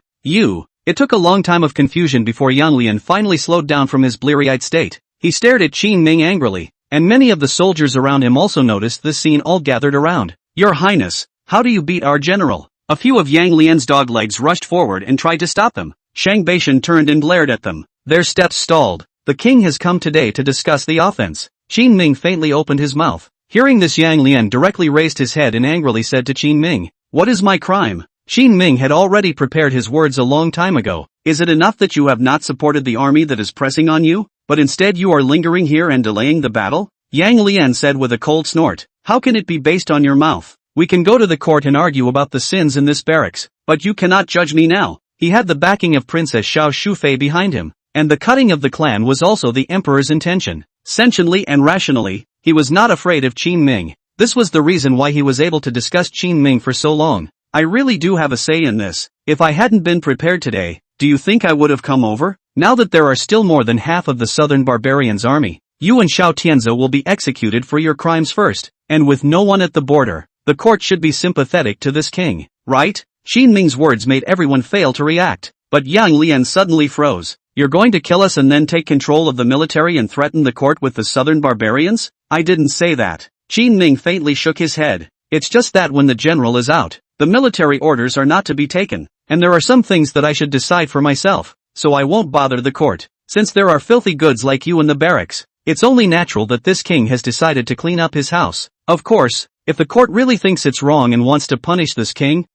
It took a long time of confusion before Yang Lian finally slowed down from his bleary-eyed state. He stared at Qin Ming angrily, and many of the soldiers around him also noticed this scene. All gathered around. "Your Highness, how do you beat our general?" A few of Yang Lian's dog legs rushed forward and tried to stop them. Shang Beishan turned and glared at them. Their steps stalled. "The king has come today to discuss the offense." Qin Ming faintly opened his mouth. Hearing this, Yang Lian directly raised his head and angrily said to Qin Ming, "What is my crime?" Qin Ming had already prepared his words a long time ago. "Is it enough that you have not supported the army that is pressing on you, but instead you are lingering here and delaying the battle?" Yang Lian said with a cold snort. "How can it be based on your mouth? We can go to the court and argue about the sins in this barracks, but you cannot judge me now." He had the backing of Princess Xiao Shufei behind him, and the cutting of the clan was also the emperor's intention. Sentiently and rationally, he was not afraid of Qin Ming. This was the reason why he was able to discuss Qin Ming for so long. "I really do have a say in this. If I hadn't been prepared today, do you think I would have come over? Now that there are still more than half of the southern barbarians' army, you and Xiao Tianze will be executed for your crimes first, and with no one at the border, the court should be sympathetic to this king, right?" Qin Ming's words made everyone fail to react, but Yang Lian suddenly froze. "You're going to kill us and then take control of the military and threaten the court with the southern barbarians?" "I didn't say that." Qin Ming faintly shook his head. "It's just that when the general is out, the military orders are not to be taken, and there are some things that I should decide for myself, so I won't bother the court. Since there are filthy goods like you in the barracks, it's only natural that this king has decided to clean up his house. Of course, if the court really thinks it's wrong and wants to punish this king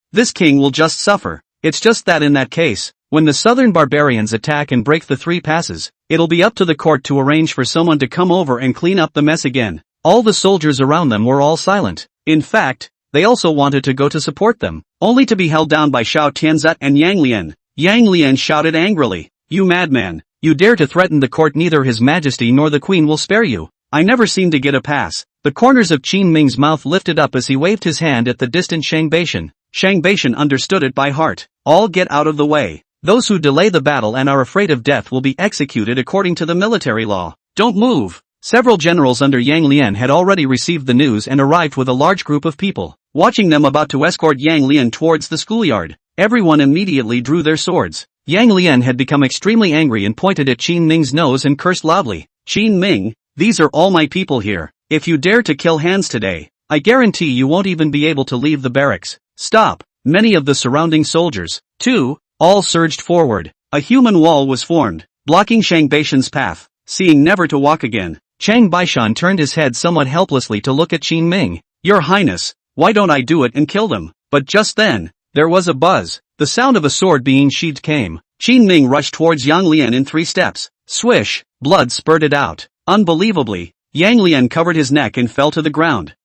will just suffer. It's just that in that case, when the southern barbarians attack and break the 3 passes, it'll be up to the court to arrange for someone to come over and clean up the mess again." All the soldiers around them were all silent. In fact, they also wanted to go to support them, only to be held down by Xiao Tianze and Yang Lian. Yang Lian shouted angrily, "You madman! You dare to threaten the court! Neither His Majesty nor the Queen will spare you. I never seem to get a pass." The corners of Qin Ming's mouth lifted up as he waved his hand at the distant Shang Beishan. Shang Beishan understood it by heart. "All get out of the way. Those who delay the battle and are afraid of death will be executed according to the military law. Don't move." Several generals under Yang Lian had already received the news and arrived with a large group of people, watching them about to escort Yang Lian towards the schoolyard. Everyone immediately drew their swords. Yang Lian had become extremely angry and pointed at Qin Ming's nose and cursed loudly. "Qin Ming, these are all my people here. If you dare to kill hands today, I guarantee you won't even be able to leave the barracks. Stop!" Many of the surrounding soldiers, too, all surged forward. A human wall was formed, blocking Shang Beishan's path. Seeing never to walk again, Shang Beishan turned his head somewhat helplessly to look at Qin Ming. "Your Highness, why don't I do it and kill them?" But just then, there was a buzz. The sound of a sword being sheathed came. Qin Ming rushed towards Yang Lian in 3 steps. Swish! Blood spurted out. Unbelievably, Yang Lian covered his neck and fell to the ground.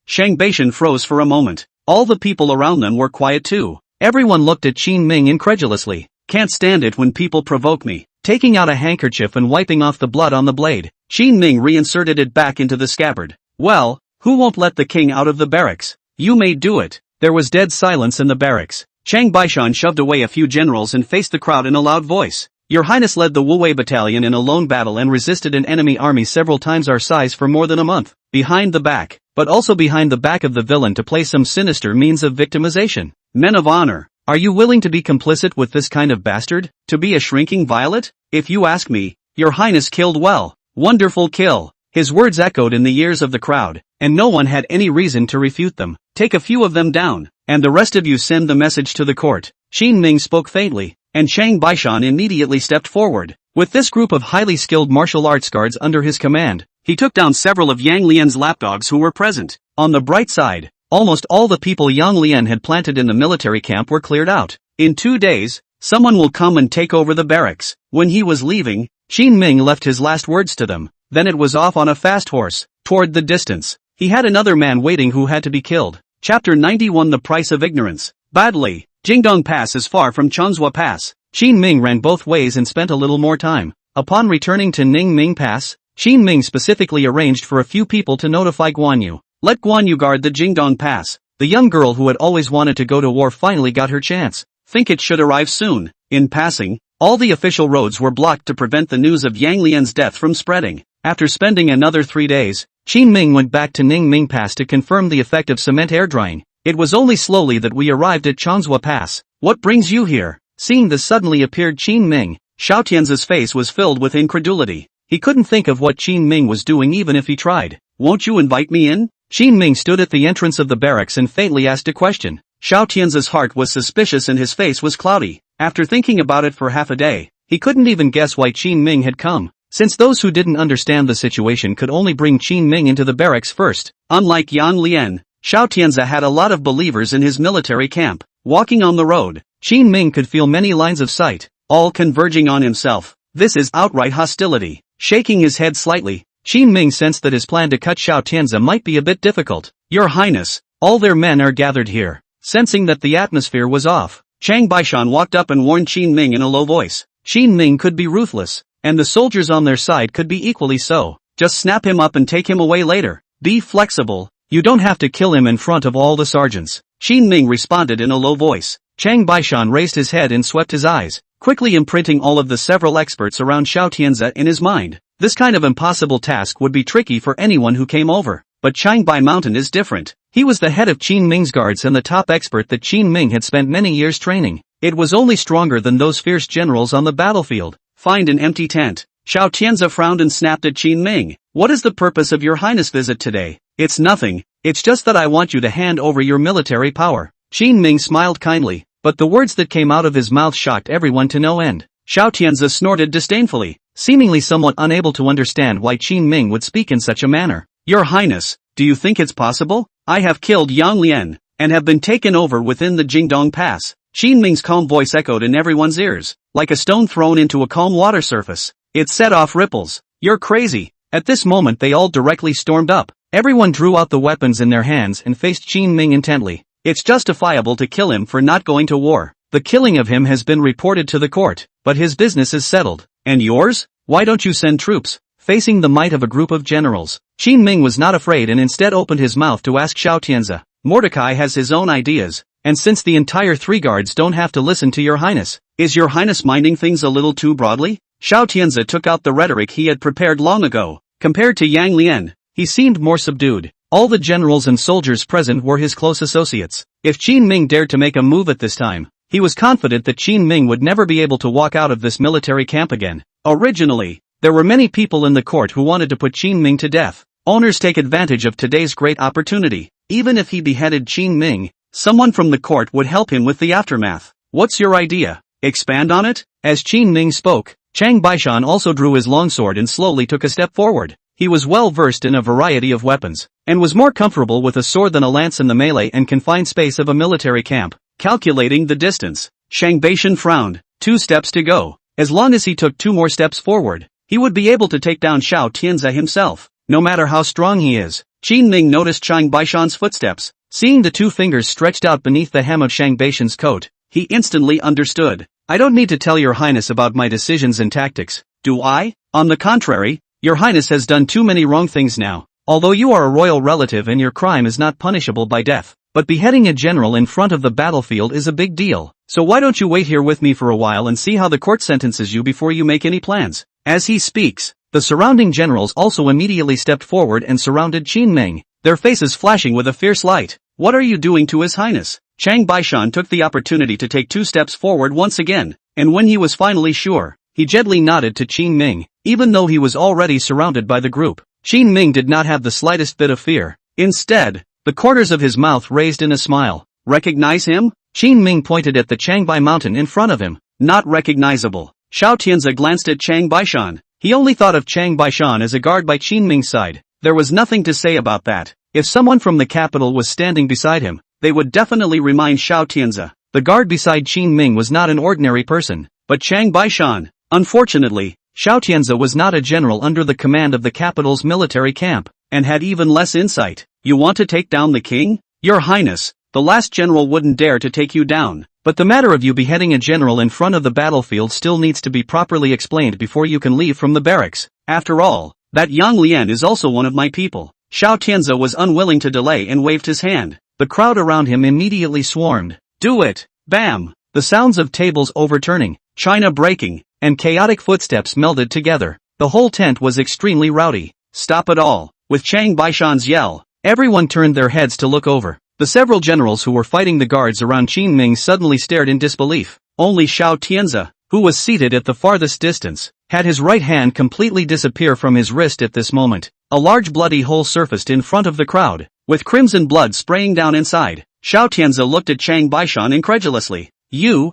Shang Beishan froze for a moment. All the people around them were quiet too. Everyone looked at Qin Ming incredulously. "Can't stand it when people provoke me." Taking out a handkerchief and wiping off the blood on the blade, Qin Ming reinserted it back into the scabbard. "Well, who won't let the king out of the barracks? You may do it." There was dead silence in the barracks. Shang Beishan shoved away a few generals and faced the crowd in a loud voice. "Your Highness led the Wuwei battalion in a lone battle and resisted an enemy army several times our size for more than a month, behind the back, but also behind the back of the villain to play some sinister means of victimization. Men of honor, are you willing to be complicit with this kind of bastard? To be a shrinking violet? If you ask me, Your Highness killed well. Wonderful kill." His words echoed in the ears of the crowd, and no one had any reason to refute them. "Take a few of them down, and the rest of you send the message to the court." Qin Ming spoke faintly, and Shang Beishan immediately stepped forward. With this group of highly skilled martial arts guards under his command, he took down several of Yang Lian's lapdogs who were present. On the bright side, almost all the people Yang Lian had planted in the military camp were cleared out. In 2 days, someone will come and take over the barracks. When he was leaving, Qin Ming left his last words to them. Then it was off on a fast horse, toward the distance. He had another man waiting who had to be killed. Chapter 91 The Price of Ignorance. Badly, Jingdong Pass is far from Changsha Pass. Qin Ming ran both ways and spent a little more time. Upon returning to Ningming Pass, Qin Ming specifically arranged for a few people to notify Guan Yu. Let Guan Yu guard the Jingdong Pass. The young girl who had always wanted to go to war finally got her chance. Think it should arrive soon. In passing, all the official roads were blocked to prevent the news of Yang Lian's death from spreading. After spending another 3 days, Qin Ming went back to Ningming Pass to confirm the effect of cement air drying. It was only slowly that we arrived at Changsha Pass. What brings you here? Seeing the suddenly appeared Qin Ming, Xiao Tianze's face was filled with incredulity. He couldn't think of what Qin Ming was doing even if he tried. "Won't you invite me in?" Qin Ming stood at the entrance of the barracks and faintly asked a question. Xiao Tian's heart was suspicious and his face was cloudy. After thinking about it for half a day, he couldn't even guess why Qin Ming had come, since those who didn't understand the situation could only bring Qin Ming into the barracks first. Unlike Yang Lian, Xiao Tianza had a lot of believers in his military camp. Walking on the road, Qin Ming could feel many lines of sight, all converging on himself. This is outright hostility. Shaking his head slightly, Qin Ming sensed that his plan to cut Xiao Tianza might be a bit difficult. "Your Highness, all their men are gathered here." Sensing that the atmosphere was off, Chang Baishan walked up and warned Qin Ming in a low voice. Qin Ming could be ruthless, and the soldiers on their side could be equally so. "Just snap him up and take him away later. Be flexible. You don't have to kill him in front of all the sergeants." Qin Ming responded in a low voice. Chang Baishan raised his head and swept his eyes, quickly imprinting all of the several experts around Xiao Tianza in his mind. This kind of impossible task would be tricky for anyone who came over, but Changbai Mountain is different. He was the head of Qin Ming's guards and the top expert that Qin Ming had spent many years training. It was only stronger than those fierce generals on the battlefield. "Find an empty tent." Xiao Tianza frowned and snapped at Qin Ming. "What is the purpose of your highness visit today?" "It's nothing, it's just that I want you to hand over your military power." Qin Ming smiled kindly, but the words that came out of his mouth shocked everyone to no end. Xiao Tianza snorted disdainfully, seemingly somewhat unable to understand why Qin Ming would speak in such a manner. "Your Highness, do you think it's possible? I have killed Yang Lian, and have been taken over within the Jingdong Pass." Qin Ming's calm voice echoed in everyone's ears, like a stone thrown into a calm water surface. It set off ripples. "You're crazy." At this moment they all directly stormed up. Everyone drew out the weapons in their hands and faced Qin Ming intently. "It's justifiable to kill him for not going to war. The killing of him has been reported to the court, but his business is settled. And yours? Why don't you send troops?" Facing the might of a group of generals, Qin Ming was not afraid and instead opened his mouth to ask Xiao Tianza. "Mordecai has his own ideas, and since the entire three guards don't have to listen to your highness, is your highness minding things a little too broadly?" Xiao Tianza took out the rhetoric he had prepared long ago. Compared to Yang Lian, he seemed more subdued. All the generals and soldiers present were his close associates. If Qin Ming dared to make a move at this time, he was confident that Qin Ming would never be able to walk out of this military camp again. Originally, there were many people in the court who wanted to put Qin Ming to death. Owners take advantage of today's great opportunity. Even if he beheaded Qin Ming, someone from the court would help him with the aftermath. "What's your idea? Expand on it?" As Qin Ming spoke, Chang Baishan also drew his longsword and slowly took a step forward. He was well versed in a variety of weapons, and was more comfortable with a sword than a lance in the melee and confined space of a military camp. Calculating the distance, Chang Baishan frowned. 2 steps to go. As long as he took 2 more steps forward, he would be able to take down Xiao Tianza himself, no matter how strong he is. Qin Ming noticed Chang Baishan's footsteps. Seeing the 2 fingers stretched out beneath the hem of Chang Baishan's coat, he instantly understood. "I don't need to tell your highness about my decisions and tactics, do I? On the contrary, your highness has done too many wrong things now. Although you are a royal relative and your crime is not punishable by death, but beheading a general in front of the battlefield is a big deal. So why don't you wait here with me for a while and see how the court sentences you before you make any plans?" As he speaks, the surrounding generals also immediately stepped forward and surrounded Qin Ming, their faces flashing with a fierce light. "What are you doing to his highness?" Chang Baishan took the opportunity to take 2 steps forward once again, and when he was finally sure, he gently nodded to Qin Ming, even though he was already surrounded by the group. Qin Ming did not have the slightest bit of fear. Instead, the corners of his mouth raised in a smile. "Recognize him?" Qin Ming pointed at the Changbai Mountain in front of him. "Not recognizable." Xiao Tianza glanced at Chang Baishan. He only thought of Chang Baishan as a guard by Qin Ming's side. There was nothing to say about that. If someone from the capital was standing beside him, they would definitely remind Xiao Tianza. The guard beside Qin Ming was not an ordinary person, but Chang Baishan. Unfortunately, Xiao Tianza was not a general under the command of the capital's military camp, and had even less insight. "You want to take down the king? Your highness, the last general wouldn't dare to take you down. But the matter of you beheading a general in front of the battlefield still needs to be properly explained before you can leave from the barracks. After all, that Yang Lian is also one of my people." Xiao Tianza was unwilling to delay and waved his hand. The crowd around him immediately swarmed. "Do it!" Bam! The sounds of tables overturning, china breaking, and chaotic footsteps melded together. The whole tent was extremely rowdy. "Stop it all!" With Chang Baishan's yell, everyone turned their heads to look over. The several generals who were fighting the guards around Qin Ming suddenly stared in disbelief. Only Xiao Tianza, who was seated at the farthest distance, had his right hand completely disappear from his wrist at this moment. A large bloody hole surfaced in front of the crowd, with crimson blood spraying down inside. Xiao Tianze looked at Chang Baishan incredulously. You,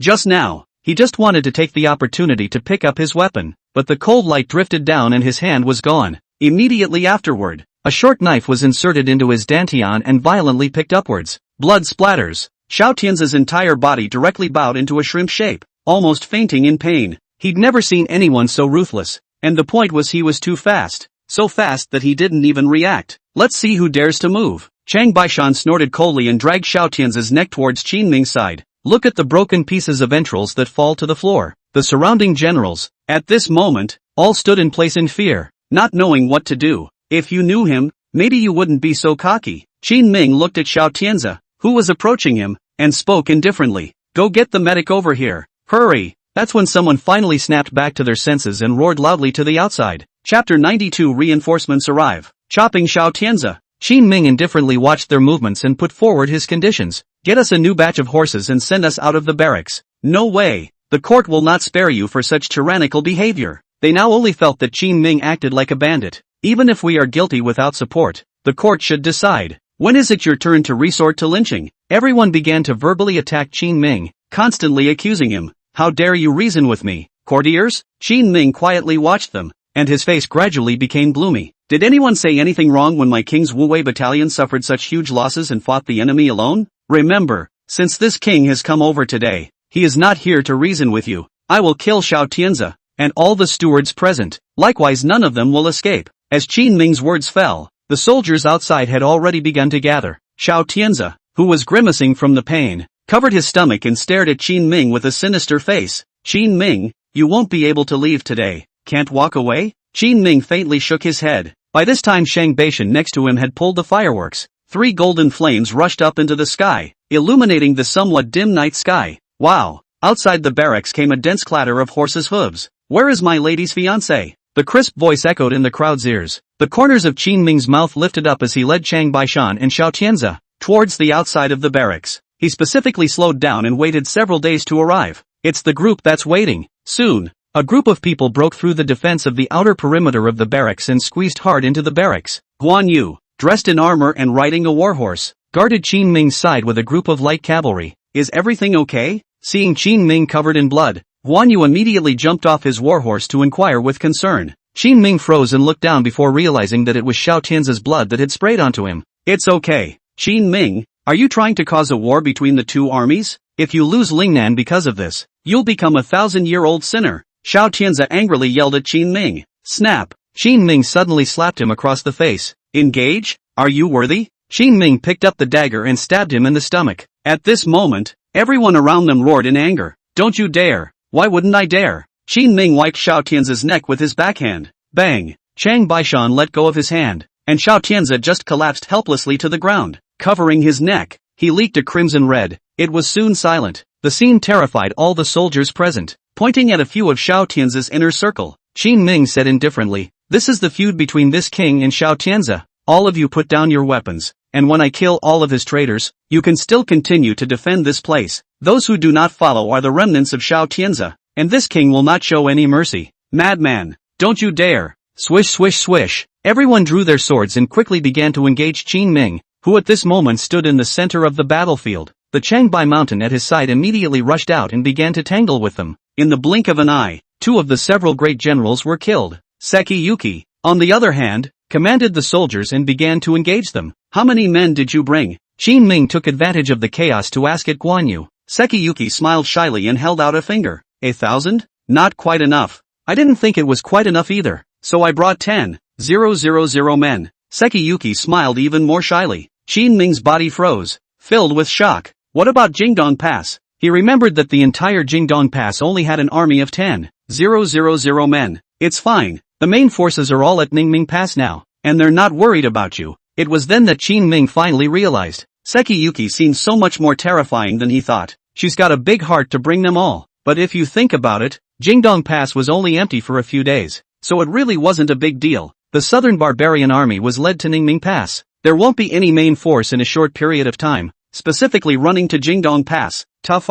just now. He just wanted to take the opportunity to pick up his weapon, but the cold light drifted down and his hand was gone. Immediately afterward, a short knife was inserted into his dantian and violently picked upwards. Blood splatters. Xiao Tianze's entire body directly bowed into a shrimp shape, almost fainting in pain. He'd never seen anyone so ruthless, and the point was he was too fast. So fast that he didn't even react. Let's see who dares to move. Chang Baishan snorted coldly and dragged Xiao Tianze's neck towards Qin Ming's side. Look at the broken pieces of entrails that fall to the floor. The surrounding generals, at this moment, all stood in place in fear, not knowing what to do. If you knew him, maybe you wouldn't be so cocky. Qin Ming looked at Xiao Tianze, who was approaching him, and spoke indifferently. Go get the medic over here. Hurry. That's when someone finally snapped back to their senses and roared loudly to the outside. Chapter 92 Reinforcements arrive. Chopping Xiao Tianze. Qin Ming indifferently watched their movements and put forward his conditions. Get us a new batch of horses and send us out of the barracks. No way. The court will not spare you for such tyrannical behavior. They now only felt that Qin Ming acted like a bandit. Even if we are guilty without support, the court should decide. When is it your turn to resort to lynching? Everyone began to verbally attack Qin Ming, constantly accusing him. How dare you reason with me, courtiers? Qin Ming quietly watched them, and his face gradually became gloomy. Did anyone say anything wrong when my king's Wu Wei battalion suffered such huge losses and fought the enemy alone? Remember, since this king has come over today, he is not here to reason with you. I will kill Xiao Tianze, and all the stewards present. Likewise none of them will escape. As Qin Ming's words fell, the soldiers outside had already begun to gather. Xiao Tianze, who was grimacing from the pain, covered his stomach and stared at Qin Ming with a sinister face. Qin Ming, you won't be able to leave today. Can't walk away? Qin Ming faintly shook his head. By this time Shang Baishan next to him had pulled the fireworks. 3 golden flames rushed up into the sky, illuminating the somewhat dim night sky. Wow! Outside the barracks came a dense clatter of horses' hooves. Where is my lady's fiancé? The crisp voice echoed in the crowd's ears. The corners of Qin Ming's mouth lifted up as he led Chang Baishan and Xiao Tianze towards the outside of the barracks. He specifically slowed down and waited several days to arrive. It's the group that's waiting. Soon, a group of people broke through the defense of the outer perimeter of the barracks and squeezed hard into the barracks. Guan Yu, dressed in armor and riding a warhorse, guarded Qin Ming's side with a group of light cavalry. Is everything okay? Seeing Qin Ming covered in blood, Guan Yu immediately jumped off his warhorse to inquire with concern. Qin Ming froze and looked down before realizing that it was Xiao Tianze's blood that had sprayed onto him. It's okay. Qin Ming, are you trying to cause a war between the two armies? If you lose Lingnan because of this, you'll become a 1,000-year-old sinner. Xiao Tianze angrily yelled at Qin Ming. Snap! Qin Ming suddenly slapped him across the face. Engage? Are you worthy? Qin Ming picked up the dagger and stabbed him in the stomach. At this moment, everyone around them roared in anger. Don't you dare! Why wouldn't I dare? Qin Ming wiped Xiao Tianze's neck with his backhand. Bang! Chang Baishan let go of his hand, and Xiao Tianze just collapsed helplessly to the ground. Covering his neck, he leaked a crimson red. It was soon silent. The scene terrified all the soldiers present. Pointing at a few of Xiao Tianze's inner circle, Qin Ming said indifferently, this is the feud between this king and Xiao Tianze. All of you put down your weapons, and when I kill all of his traitors, you can still continue to defend this place. Those who do not follow are the remnants of Xiao Tianze, and this king will not show any mercy. Madman, don't you dare! Swish swish swish. Everyone drew their swords and quickly began to engage Qin Ming, who at this moment stood in the center of the battlefield. The Changbai mountain at his side immediately rushed out and began to tangle with them. In the blink of an eye, 2 of the several great generals were killed. Seki Yuki, on the other hand, commanded the soldiers and began to engage them. How many men did you bring? Qin Ming took advantage of the chaos to ask at Guan Yu. Seki Yuki smiled shyly and held out a finger. 1,000? Not quite enough. I didn't think it was quite enough either, so I brought 10,000 men. Seki Yuki smiled even more shyly. Qin Ming's body froze, filled with shock. What about Jingdong Pass? He remembered that the entire Jingdong Pass only had an army of 10,000 men. It's fine, the main forces are all at Ningming Pass now, and they're not worried about you. It was then that Qin Ming finally realized. Seki Yuki seemed so much more terrifying than he thought. She's got a big heart to bring them all. But if you think about it, Jingdong Pass was only empty for a few days, so it really wasn't a big deal. The southern barbarian army was led to Ningming Pass. There won't be any main force in a short period of time, specifically running to Jingdong Pass. Tough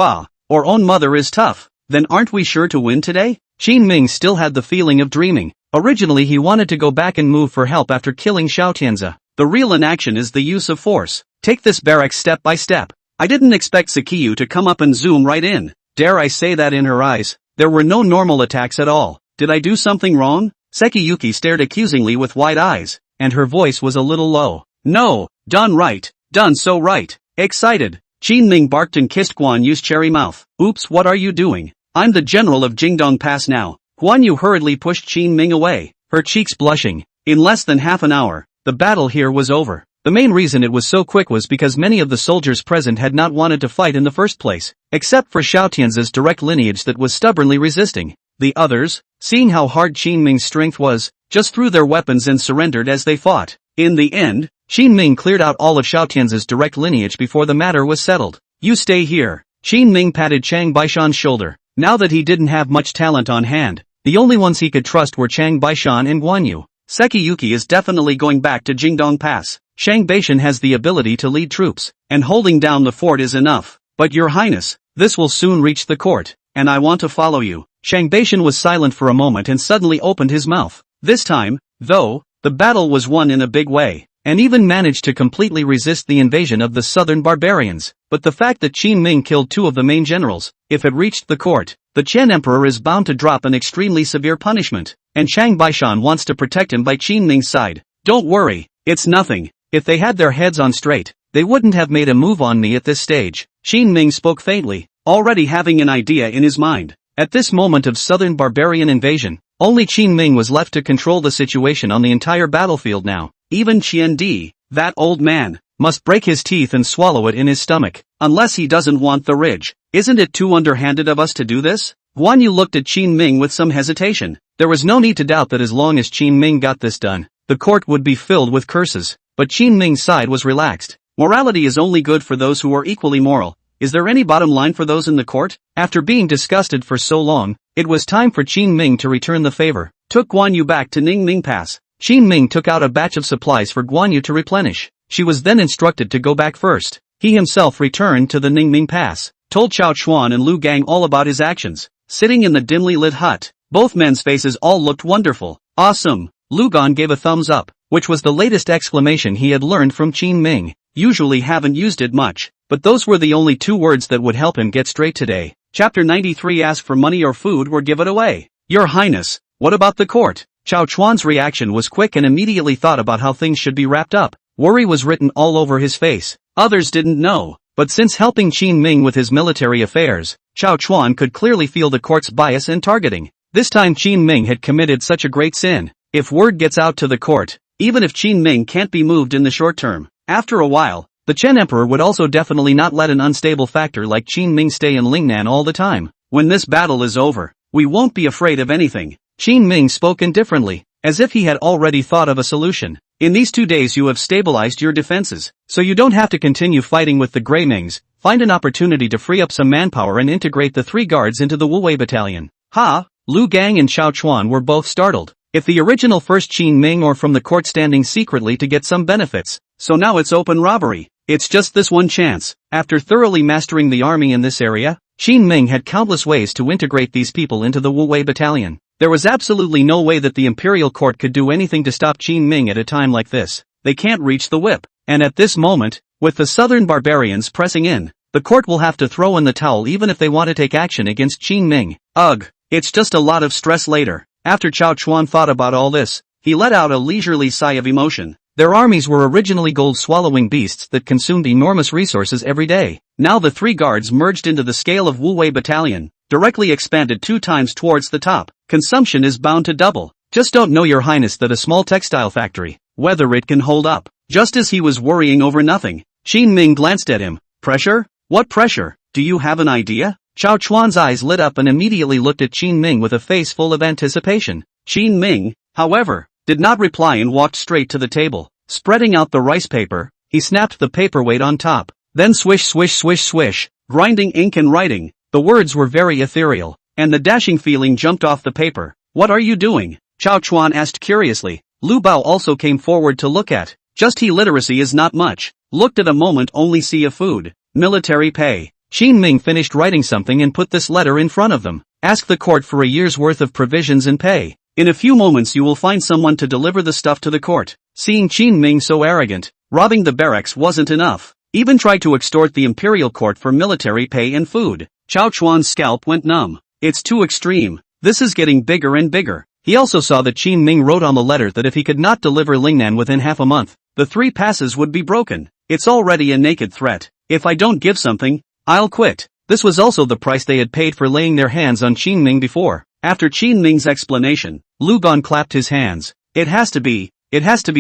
or own mother is tough. Then aren't we sure to win today? Qin Ming still had the feeling of dreaming. Originally he wanted to go back and move for help after killing Xiao Tianzi. The real in action is the use of force. Take this barracks step by step. I didn't expect Sakiyu to come up and zoom right in. Dare I say that in her eyes, there were no normal attacks at all. Did I do something wrong? Sekiyuki stared accusingly with wide eyes, and her voice was a little low. No, done right, done so right. Excited. Qin Ming barked and kissed Guan Yu's cherry mouth. Oops, what are you doing? I'm the general of Jingdong Pass now. Guan Yu hurriedly pushed Qin Ming away, her cheeks blushing. In less than half an hour, the battle here was over. The main reason it was so quick was because many of the soldiers present had not wanted to fight in the first place, except for Xiao Tianzi's direct lineage that was stubbornly resisting. The others, seeing how hard Qin Ming's strength was, just threw their weapons and surrendered as they fought. In the end, Qin Ming cleared out all of Xiao Tianzi's direct lineage before the matter was settled. You stay here. Qin Ming patted Chang Baishan's shoulder. Now that he didn't have much talent on hand, the only ones he could trust were Chang Baishan and Guan Yu. Sekiyuki is definitely going back to Jingdong Pass. Chang Baishan has the ability to lead troops, and holding down the fort is enough. But your highness, this will soon reach the court, and I want to follow you. Chang Baishan was silent for a moment and suddenly opened his mouth. This time, though, the battle was won in a big way, and even managed to completely resist the invasion of the southern barbarians. But the fact that Qin Ming killed two of the main generals, if it reached the court, the Chen Emperor is bound to drop an extremely severe punishment, and Chang Baishan wants to protect him by Qin Ming's side. Don't worry, it's nothing. If they had their heads on straight, they wouldn't have made a move on me at this stage. Qin Ming spoke faintly, already having an idea in his mind. At this moment of southern barbarian invasion, only Qin Ming was left to control the situation on the entire battlefield now. Even Qian Di, that old man, must break his teeth and swallow it in his stomach, unless he doesn't want the ridge. Isn't it too underhanded of us to do this? Guan Yu looked at Qin Ming with some hesitation. There was no need to doubt that as long as Qin Ming got this done, the court would be filled with curses. But Qin Ming's side was relaxed. Morality is only good for those who are equally moral. Is there any bottom line for those in the court? After being disgusted for so long, it was time for Qin Ming to return the favor. Took Guan Yu back to Ningming Pass. Qin Ming took out a batch of supplies for Guan Yu to replenish. She was then instructed to go back first. He himself returned to the Ningming Pass, told Chao Chuan and Lu Gang all about his actions. Sitting in the dimly lit hut, both men's faces all looked wonderful. Awesome. Lu Gan gave a thumbs up, which was the latest exclamation he had learned from Qin Ming. Usually haven't used it much, but those were the only two words that would help him get straight today. Chapter 93. Ask for money or food or give it away. Your Highness, what about the court? Chao Chuan's reaction was quick and immediately thought about how things should be wrapped up. Worry was written all over his face. Others didn't know, but since helping Qin Ming with his military affairs, Chao Chuan could clearly feel the court's bias and targeting. This time Qin Ming had committed such a great sin. If word gets out to the court, even if Qin Ming can't be moved in the short term, after a while, the Chen Emperor would also definitely not let an unstable factor like Qin Ming stay in Lingnan all the time. When this battle is over, we won't be afraid of anything. Qin Ming spoke indifferently, as if he had already thought of a solution. In these 2 days you have stabilized your defenses, so you don't have to continue fighting with the Grey Mings. Find an opportunity to free up some manpower and integrate the 3 guards into the Wuwei battalion. Ha! Lu Gang and Chao Chuan were both startled. If the original first Qin Ming or from the court standing secretly to get some benefits, so now it's open robbery. It's just this one chance. After thoroughly mastering the army in this area, Qin Ming had countless ways to integrate these people into the Wuwei battalion. There was absolutely no way that the Imperial court could do anything to stop Qin Ming at a time like this. They can't reach the whip. And at this moment, with the southern barbarians pressing in, the court will have to throw in the towel even if they want to take action against Qin Ming. Ugh, it's just a lot of stress later. After Chao Chuan thought about all this, he let out a leisurely sigh of emotion. Their armies were originally gold-swallowing beasts that consumed enormous resources every day. Now the 3 guards merged into the scale of Wuwei battalion, directly expanded 2 times towards the top. Consumption is bound to double. Just don't know, Your Highness, that a small textile factory, whether it can hold up. Just as he was worrying over nothing, Qin Ming glanced at him. Pressure? What pressure? Do you have an idea? Chao Chuan's eyes lit up and immediately looked at Qin Ming with a face full of anticipation. Qin Ming, however, did not reply and walked straight to the table. Spreading out the rice paper, he snapped the paperweight on top. Then swish swish swish swish, grinding ink and writing. The words were very ethereal, and the dashing feeling jumped off the paper. What are you doing? Chao Chuan asked curiously. Lu Bao also came forward to look at. Just he literacy is not much. Looked at a moment only see a food. Military pay. Qin Ming finished writing something and put this letter in front of them. Ask the court for a year's worth of provisions and pay. In a few moments you will find someone to deliver the stuff to the court. Seeing Qin Ming so arrogant, robbing the barracks wasn't enough. Even tried to extort the Imperial court for military pay and food. Chao Chuan's scalp went numb. It's too extreme. This is getting bigger and bigger. He also saw that Qin Ming wrote on the letter that if he could not deliver Lingnan within half a month, the 3 passes would be broken. It's already a naked threat. If I don't give something, I'll quit. This was also the price they had paid for laying their hands on Qin Ming before. After Qin Ming's explanation, Lu Gan clapped his hands. It has to be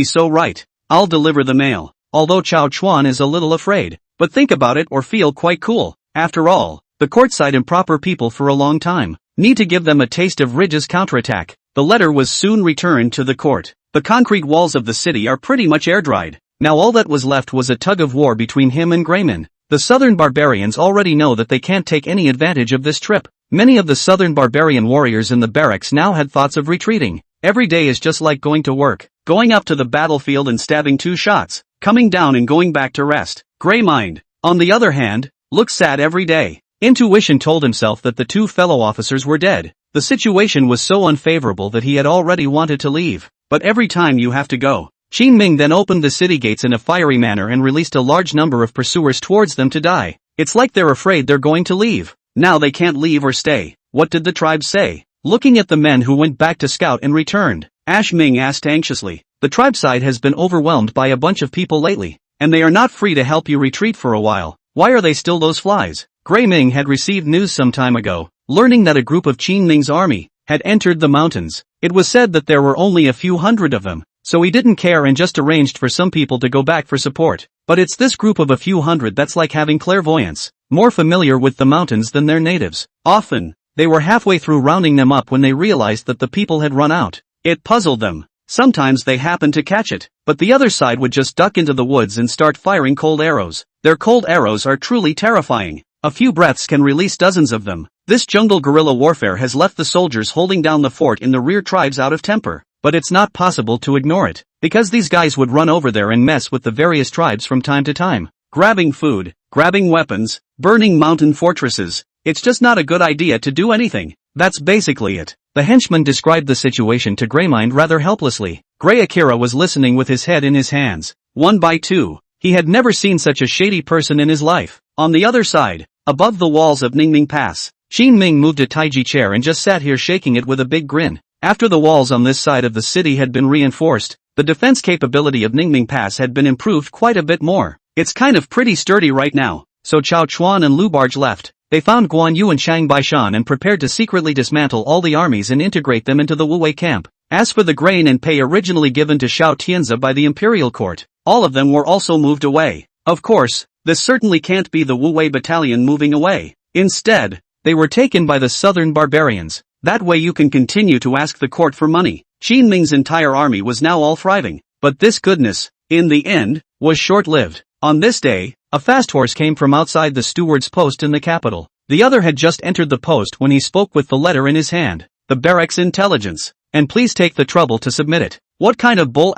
so right. I'll deliver the mail. Although Chao Chuan is a little afraid. But think about it or feel quite cool. After all, the courtside improper people for a long time. Need to give them a taste of Ridge's counterattack. The letter was soon returned to the court. The concrete walls of the city are pretty much air-dried. Now all that was left was a tug of war between him and Grayman. The southern barbarians already know that they can't take any advantage of this trip. Many of the southern barbarian warriors in the barracks now had thoughts of retreating. Every day is just like going to work. Going up to the battlefield and stabbing 2 shots. Coming down and going back to rest. Graymind, on the other hand, looks sad every day. Intuition told himself that the 2 fellow officers were dead. The situation was so unfavorable that he had already wanted to leave. But every time you have to go. Qin Ming then opened the city gates in a fiery manner and released a large number of pursuers towards them to die. It's like they're afraid they're going to leave. Now they can't leave or stay. What did the tribe say? Looking at the men who went back to scout and returned, Ash Ming asked anxiously. The tribe side has been overwhelmed by a bunch of people lately, and they are not free to help you retreat for a while. Why are they still those flies? Gray Ming had received news some time ago, learning that a group of Qin Ming's army had entered the mountains. It was said that there were only a few hundred of them, so he didn't care and just arranged for some people to go back for support. But it's this group of a few hundred that's like having clairvoyance, more familiar with the mountains than their natives. Often, they were halfway through rounding them up when they realized that the people had run out. It puzzled them. Sometimes they happened to catch it, but the other side would just duck into the woods and start firing cold arrows. Their cold arrows are truly terrifying. A few breaths can release dozens of them. This jungle guerrilla warfare has left the soldiers holding down the fort in the rear tribes out of temper. But it's not possible to ignore it, because these guys would run over there and mess with the various tribes from time to time. Grabbing food, grabbing weapons, burning mountain fortresses. It's just not a good idea to do anything. That's basically it. The henchman described the situation to Graymind rather helplessly. Gray Akira was listening with his head in his hands. 1 by 2. He had never seen such a shady person in his life. On the other side, above the walls of Ningming Pass, Qin Ming moved a Taiji chair and just sat here shaking it with a big grin. After the walls on this side of the city had been reinforced, the defense capability of Ningming Pass had been improved quite a bit more. It's kind of pretty sturdy right now. So Chao Chuan and Lu Barge left. They found Guan Yu and Shang Baishan and prepared to secretly dismantle all the armies and integrate them into the Wu Wei camp. As for the grain and pay originally given to Xiao Tianzi by the Imperial court, all of them were also moved away. Of course, this certainly can't be the Wu Wei battalion moving away. Instead, they were taken by the southern barbarians. That way you can continue to ask the court for money. Qin Ming's entire army was now all thriving. But this goodness, in the end, was short-lived. On this day, a fast horse came from outside the steward's post in the capital. The other had just entered the post when he spoke with the letter in his hand. The barracks intelligence. And please take the trouble to submit it. What kind of bull *******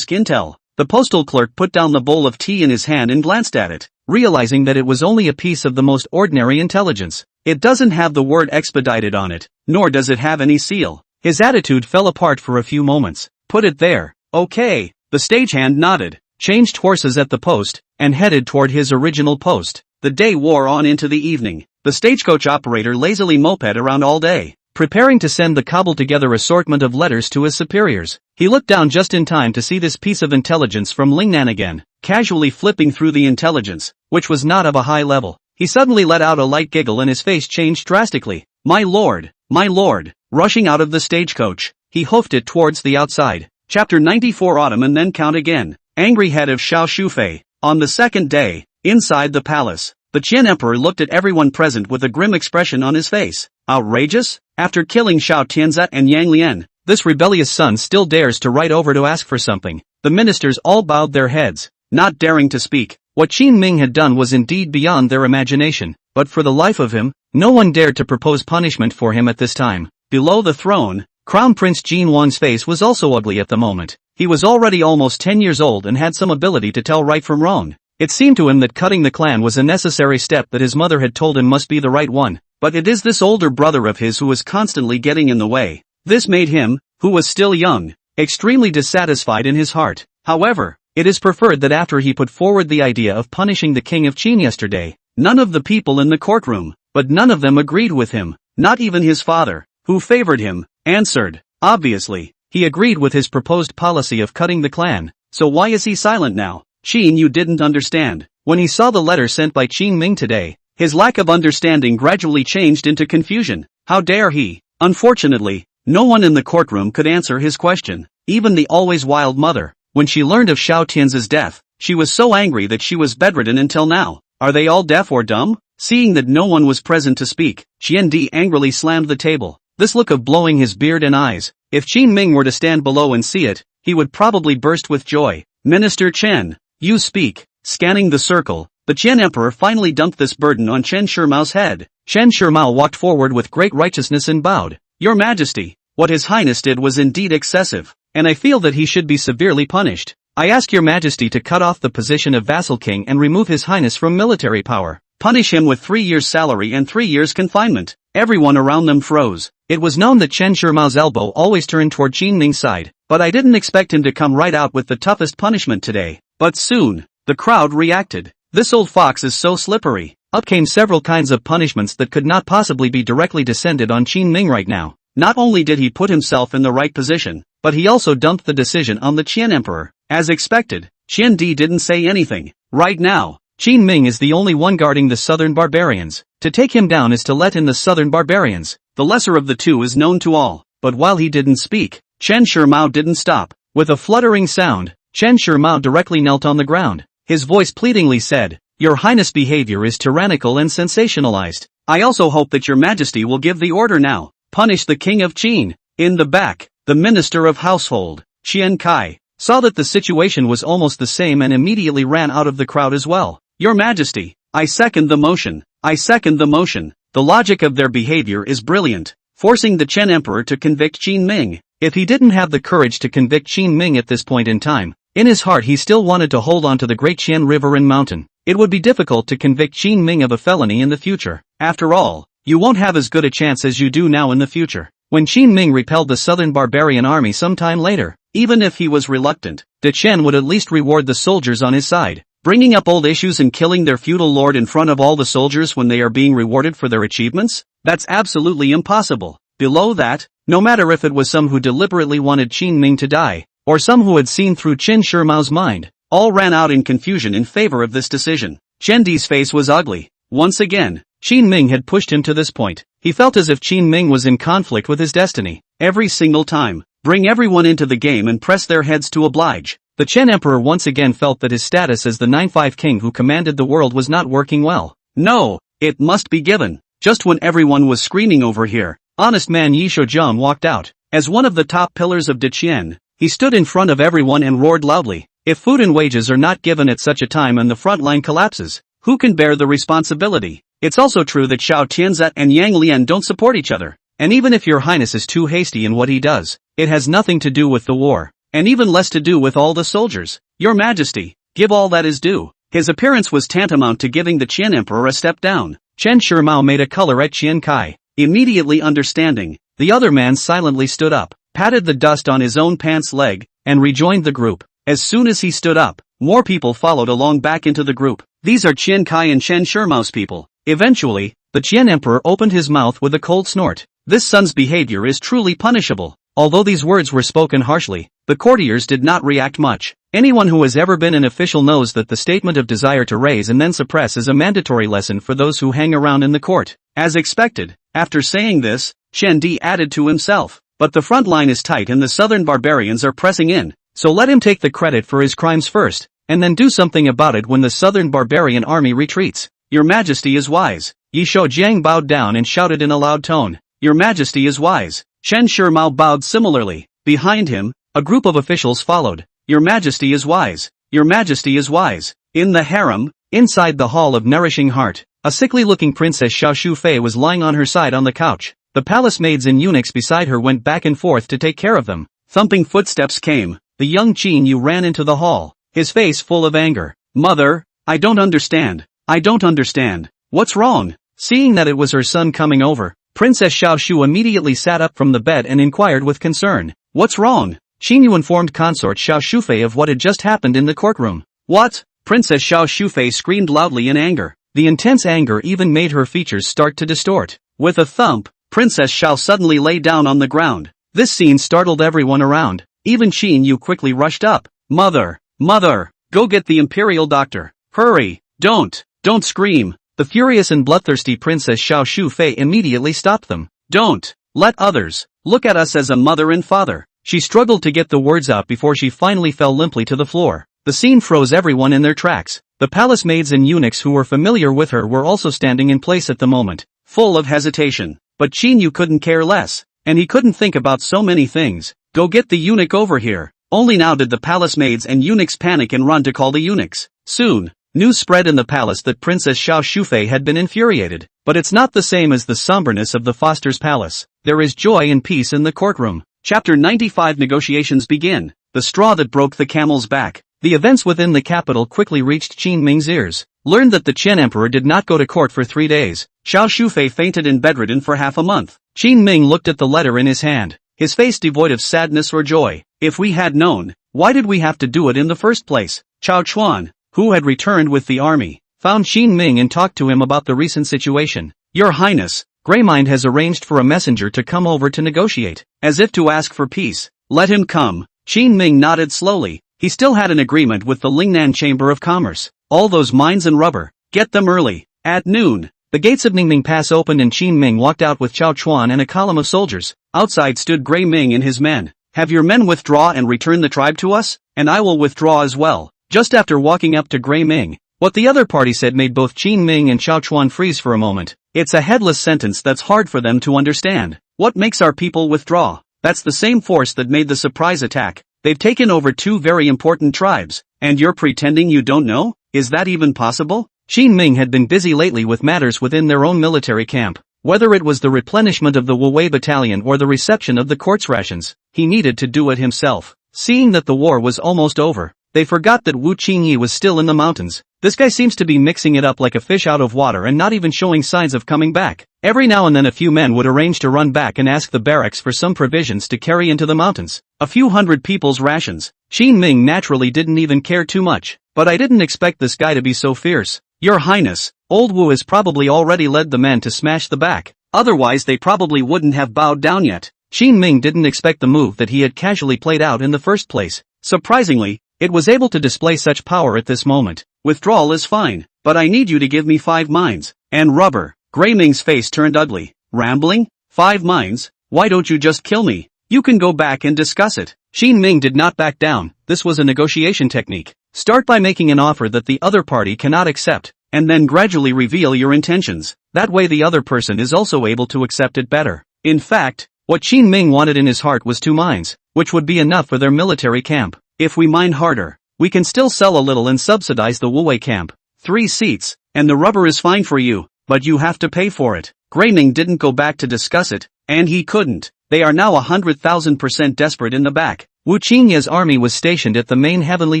intel? The postal clerk put down the bowl of tea in his hand and glanced at it, realizing that it was only a piece of the most ordinary intelligence. It doesn't have the word expedited on it, nor does it have any seal. His attitude fell apart for a few moments. Put it there. Okay. The stagehand nodded, changed horses at the post, and headed toward his original post. The day wore on into the evening. The stagecoach operator lazily moped around all day, preparing to send the cobbled-together assortment of letters to his superiors. He looked down just in time to see this piece of intelligence from Lingnan again, casually flipping through the intelligence, which was not of a high level. He suddenly let out a light giggle and his face changed drastically. My lord! My lord! Rushing out of the stagecoach, he hoofed it towards the outside. Chapter 94 Autumn and then count again. Angry head of Xiao Shufei. On the second day, inside the palace, the Qin Emperor looked at everyone present with a grim expression on his face. Outrageous? After killing Xiao Tianzi and Yang Lian, this rebellious son still dares to write over to ask for something. The ministers all bowed their heads, not daring to speak. What Qin Ming had done was indeed beyond their imagination, but for the life of him, no one dared to propose punishment for him at this time. Below the throne, Crown Prince Jin Wang's face was also ugly at the moment. He was already almost 10 years old and had some ability to tell right from wrong. It seemed to him that cutting the clan was a necessary step that his mother had told him must be the right one. but it is this older brother of his who was constantly getting in the way. This made him, who was still young, extremely dissatisfied in his heart. However, it is preferred that after he put forward the idea of punishing the king of Qin yesterday, none of the people in the courtroom, but none of them agreed with him, not even his father, who favored him, answered. Obviously, he agreed with his proposed policy of cutting the clan, so why is he silent now? Qin Yu didn't understand. When he saw the letter sent by Qin Ming today, his lack of understanding gradually changed into confusion. How dare he? Unfortunately, no one in the courtroom could answer his question, even the always wild mother. When she learned of Xiao Tian's death, she was so angry that she was bedridden until now. Are they all deaf or dumb? Seeing that no one was present to speak, Qian angrily slammed the table, this look of blowing his beard and eyes. If Qin Ming were to stand below and see it, he would probably burst with joy. Minister Chen, you speak. Scanning the circle, the Qian Emperor finally dumped this burden on Chen Shimiao's head. Chen Shimiao walked forward with great righteousness and bowed. Your Majesty, what His Highness did was indeed excessive, and I feel that he should be severely punished. I ask your Majesty to cut off the position of vassal king and remove His Highness from military power. Punish him with 3 years' salary and 3 years' confinement. Everyone around them froze. It was known that Chen Shimiao's elbow always turned toward Qin Ming's side, but I didn't expect him to come right out with the toughest punishment today. But soon, the crowd reacted. This old fox is so slippery. Up came several kinds of punishments that could not possibly be directly descended on Qin Ming right now. Not only did he put himself in the right position, but he also dumped the decision on the Qian Emperor. As expected, Qian Di didn't say anything. Right now, Qin Ming is the only one guarding the southern barbarians. To take him down is to let in the southern barbarians. The lesser of the two is known to all. But while he didn't speak, Chen Shimiao didn't stop. With a fluttering sound, Chen Shimiao directly knelt on the ground. His voice pleadingly said, Your Highness' behavior is tyrannical and sensationalized. I also hope that your Majesty will give the order now. Punish the King of Qin. In the back, the Minister of Household, Qian Kai, saw that the situation was almost the same and immediately ran out of the crowd as well. Your Majesty, I second the motion. I second the motion. The logic of their behavior is brilliant, forcing the Chen Emperor to convict Qin Ming. If he didn't have the courage to convict Qin Ming at this point in time, in his heart he still wanted to hold on to the great Qian River and mountain. It would be difficult to convict Qin Ming of a felony in the future. After all, you won't have as good a chance as you do now in the future. When Qin Ming repelled the southern barbarian army sometime later, even if he was reluctant, De Chen would at least reward the soldiers on his side. Bringing up old issues and killing their feudal lord in front of all the soldiers when they are being rewarded for their achievements? That's absolutely impossible. Below that, no matter if it was some who deliberately wanted Qin Ming to die, or some who had seen through Chen Shimiao's mind, all ran out in confusion in favor of this decision. Chen Di's face was ugly. Once again, Qin Ming had pushed him to this point. He felt as if Qin Ming was in conflict with his destiny. Every single time, bring everyone into the game and press their heads to oblige. The Chen Emperor once again felt that his status as the 9-5 king who commanded the world was not working well. No, it must be given. Just when everyone was screaming over here, honest man Yi Shoujiang walked out. As one of the top pillars of Deqian, he stood in front of everyone and roared loudly. If food and wages are not given at such a time and the front line collapses, who can bear the responsibility? It's also true that Xiao Tianzat and Yang Lian don't support each other. And even if your highness is too hasty in what he does, it has nothing to do with the war. And even less to do with all the soldiers. Your Majesty, give all that is due. His appearance was tantamount to giving the Qian Emperor a step down. Chen Shimiao made a color at Qian Kai. Immediately understanding, the other man silently stood up, patted the dust on his own pants leg, and rejoined the group. As soon as he stood up, more people followed along back into the group. These are Qian Kai and Chen Shimiao's people. Eventually, the Qian Emperor opened his mouth with a cold snort. This son's behavior is truly punishable. Although these words were spoken harshly, the courtiers did not react much. Anyone who has ever been an official knows that the statement of desire to raise and then suppress is a mandatory lesson for those who hang around in the court. As expected, after saying this, Chen Di added to himself, but the front line is tight and the southern barbarians are pressing in, so let him take the credit for his crimes first, and then do something about it when the southern barbarian army retreats. Your Majesty is wise. Yi Shoujiang bowed down and shouted in a loud tone. Your Majesty is wise. Chen Shimiao bowed similarly. Behind him, a group of officials followed. Your Majesty is wise. Your Majesty is wise. In the harem, inside the Hall of Nourishing Heart, a sickly-looking Princess Xiao Shufei was lying on her side on the couch. The palace maids and eunuchs beside her went back and forth to take care of them. Thumping footsteps came. The young Qin Yu ran into the hall, his face full of anger. Mother, I don't understand. I don't understand. What's wrong? Seeing that it was her son coming over, Princess Xiao Shu immediately sat up from the bed and inquired with concern. What's wrong? Qingyu informed consort Xiao Shufei of what had just happened in the courtroom. What? Princess Xiao Shufei screamed loudly in anger. The intense anger even made her features start to distort. With a thump, Princess Xiao suddenly lay down on the ground. This scene startled everyone around. Even Qingyu quickly rushed up. Mother! Mother! Go get the Imperial doctor. Hurry! Don't scream! The furious and bloodthirsty Princess Xiao Shufei immediately stopped them. Don't let others look at us as a mother and father. She struggled to get the words out before she finally fell limply to the floor. The scene froze everyone in their tracks. The palace maids and eunuchs who were familiar with her were also standing in place at the moment, full of hesitation. But Qingyu couldn't care less, and he couldn't think about so many things. Go get the eunuch over here. Only now did the palace maids and eunuchs panic and run to call the eunuchs. Soon, news spread in the palace that Princess Xiao Shufei had been infuriated. But it's not the same as the somberness of the Foster's palace. There is joy and peace in the courtroom. Chapter 95 Negotiations begin. The straw that broke the camel's back. The events within the capital quickly reached Qin Ming's ears. Learned that the Qin Emperor did not go to court for 3 days. Xiao Shufei fainted and bedridden for half a month. Qin Ming looked at the letter in his hand, his face devoid of sadness or joy. If we had known, why did we have to do it in the first place? Chao Chuan, who had returned with the army, found Qin Ming and talked to him about the recent situation. Your Highness, Greymind has arranged for a messenger to come over to negotiate, as if to ask for peace. Let him come. Qin Ming nodded slowly. He still had an agreement with the Lingnan Chamber of Commerce. All those mines and rubber, get them early. At noon, the gates of Ningming Pass opened and Qin Ming walked out with Chao Chuan and a column of soldiers. Outside stood Grey Ming and his men. Have your men withdraw and return the tribe to us, and I will withdraw as well. Just after walking up to Grey Ming, what the other party said made both Qin Ming and Chao Chuan freeze for a moment. It's a headless sentence that's hard for them to understand. What makes our people withdraw? That's the same force that made the surprise attack. They've taken over 2 very important tribes, and you're pretending you don't know? Is that even possible? Qin Ming had been busy lately with matters within their own military camp. Whether it was the replenishment of the Wuwei battalion or the reception of the court's rations, he needed to do it himself. Seeing that the war was almost over, they forgot that Wu Qingyi was still in the mountains. This guy seems to be mixing it up like a fish out of water and not even showing signs of coming back. Every now and then a few men would arrange to run back and ask the barracks for some provisions to carry into the mountains. A few hundred people's rations. Qin Ming naturally didn't even care too much. But I didn't expect this guy to be so fierce. Your Highness, old Wu has probably already led the men to smash the back. Otherwise they probably wouldn't have bowed down yet. Qin Ming didn't expect the move that he had casually played out in the first place. Surprisingly, it was able to display such power at this moment. Withdrawal is fine, but I need you to give me 5 mines. And rubber. Grey Ming's face turned ugly. Rambling? 5 mines? Why don't you just kill me? You can go back and discuss it. Qin Ming did not back down. This was a negotiation technique. Start by making an offer that the other party cannot accept, and then gradually reveal your intentions. That way the other person is also able to accept it better. In fact, what Qin Ming wanted in his heart was 2 mines, which would be enough for their military camp. If we mine harder, we can still sell a little and subsidize the Wuwei camp. 3 seats, and the rubber is fine for you, but you have to pay for it. Grey Ming didn't go back to discuss it, and he couldn't. They are now 100,000% desperate in the back. Wu Qingye's army was stationed at the main heavenly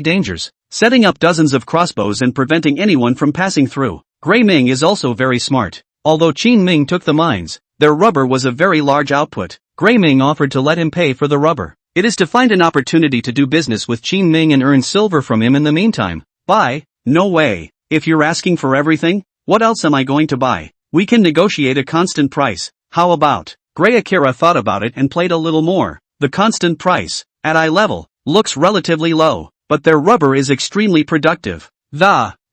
dangers, setting up dozens of crossbows and preventing anyone from passing through. Grey Ming is also very smart. Although Qin Ming took the mines, their rubber was a very large output. Grey Ming offered to let him pay for the rubber. It is to find an opportunity to do business with Qin Ming and earn silver from him in the meantime. Buy? No way. If you're asking for everything, what else am I going to buy? We can negotiate a constant price. How about? Grey Akira thought about it and played a little more. The constant price, at eye level, looks relatively low, but their rubber is extremely productive.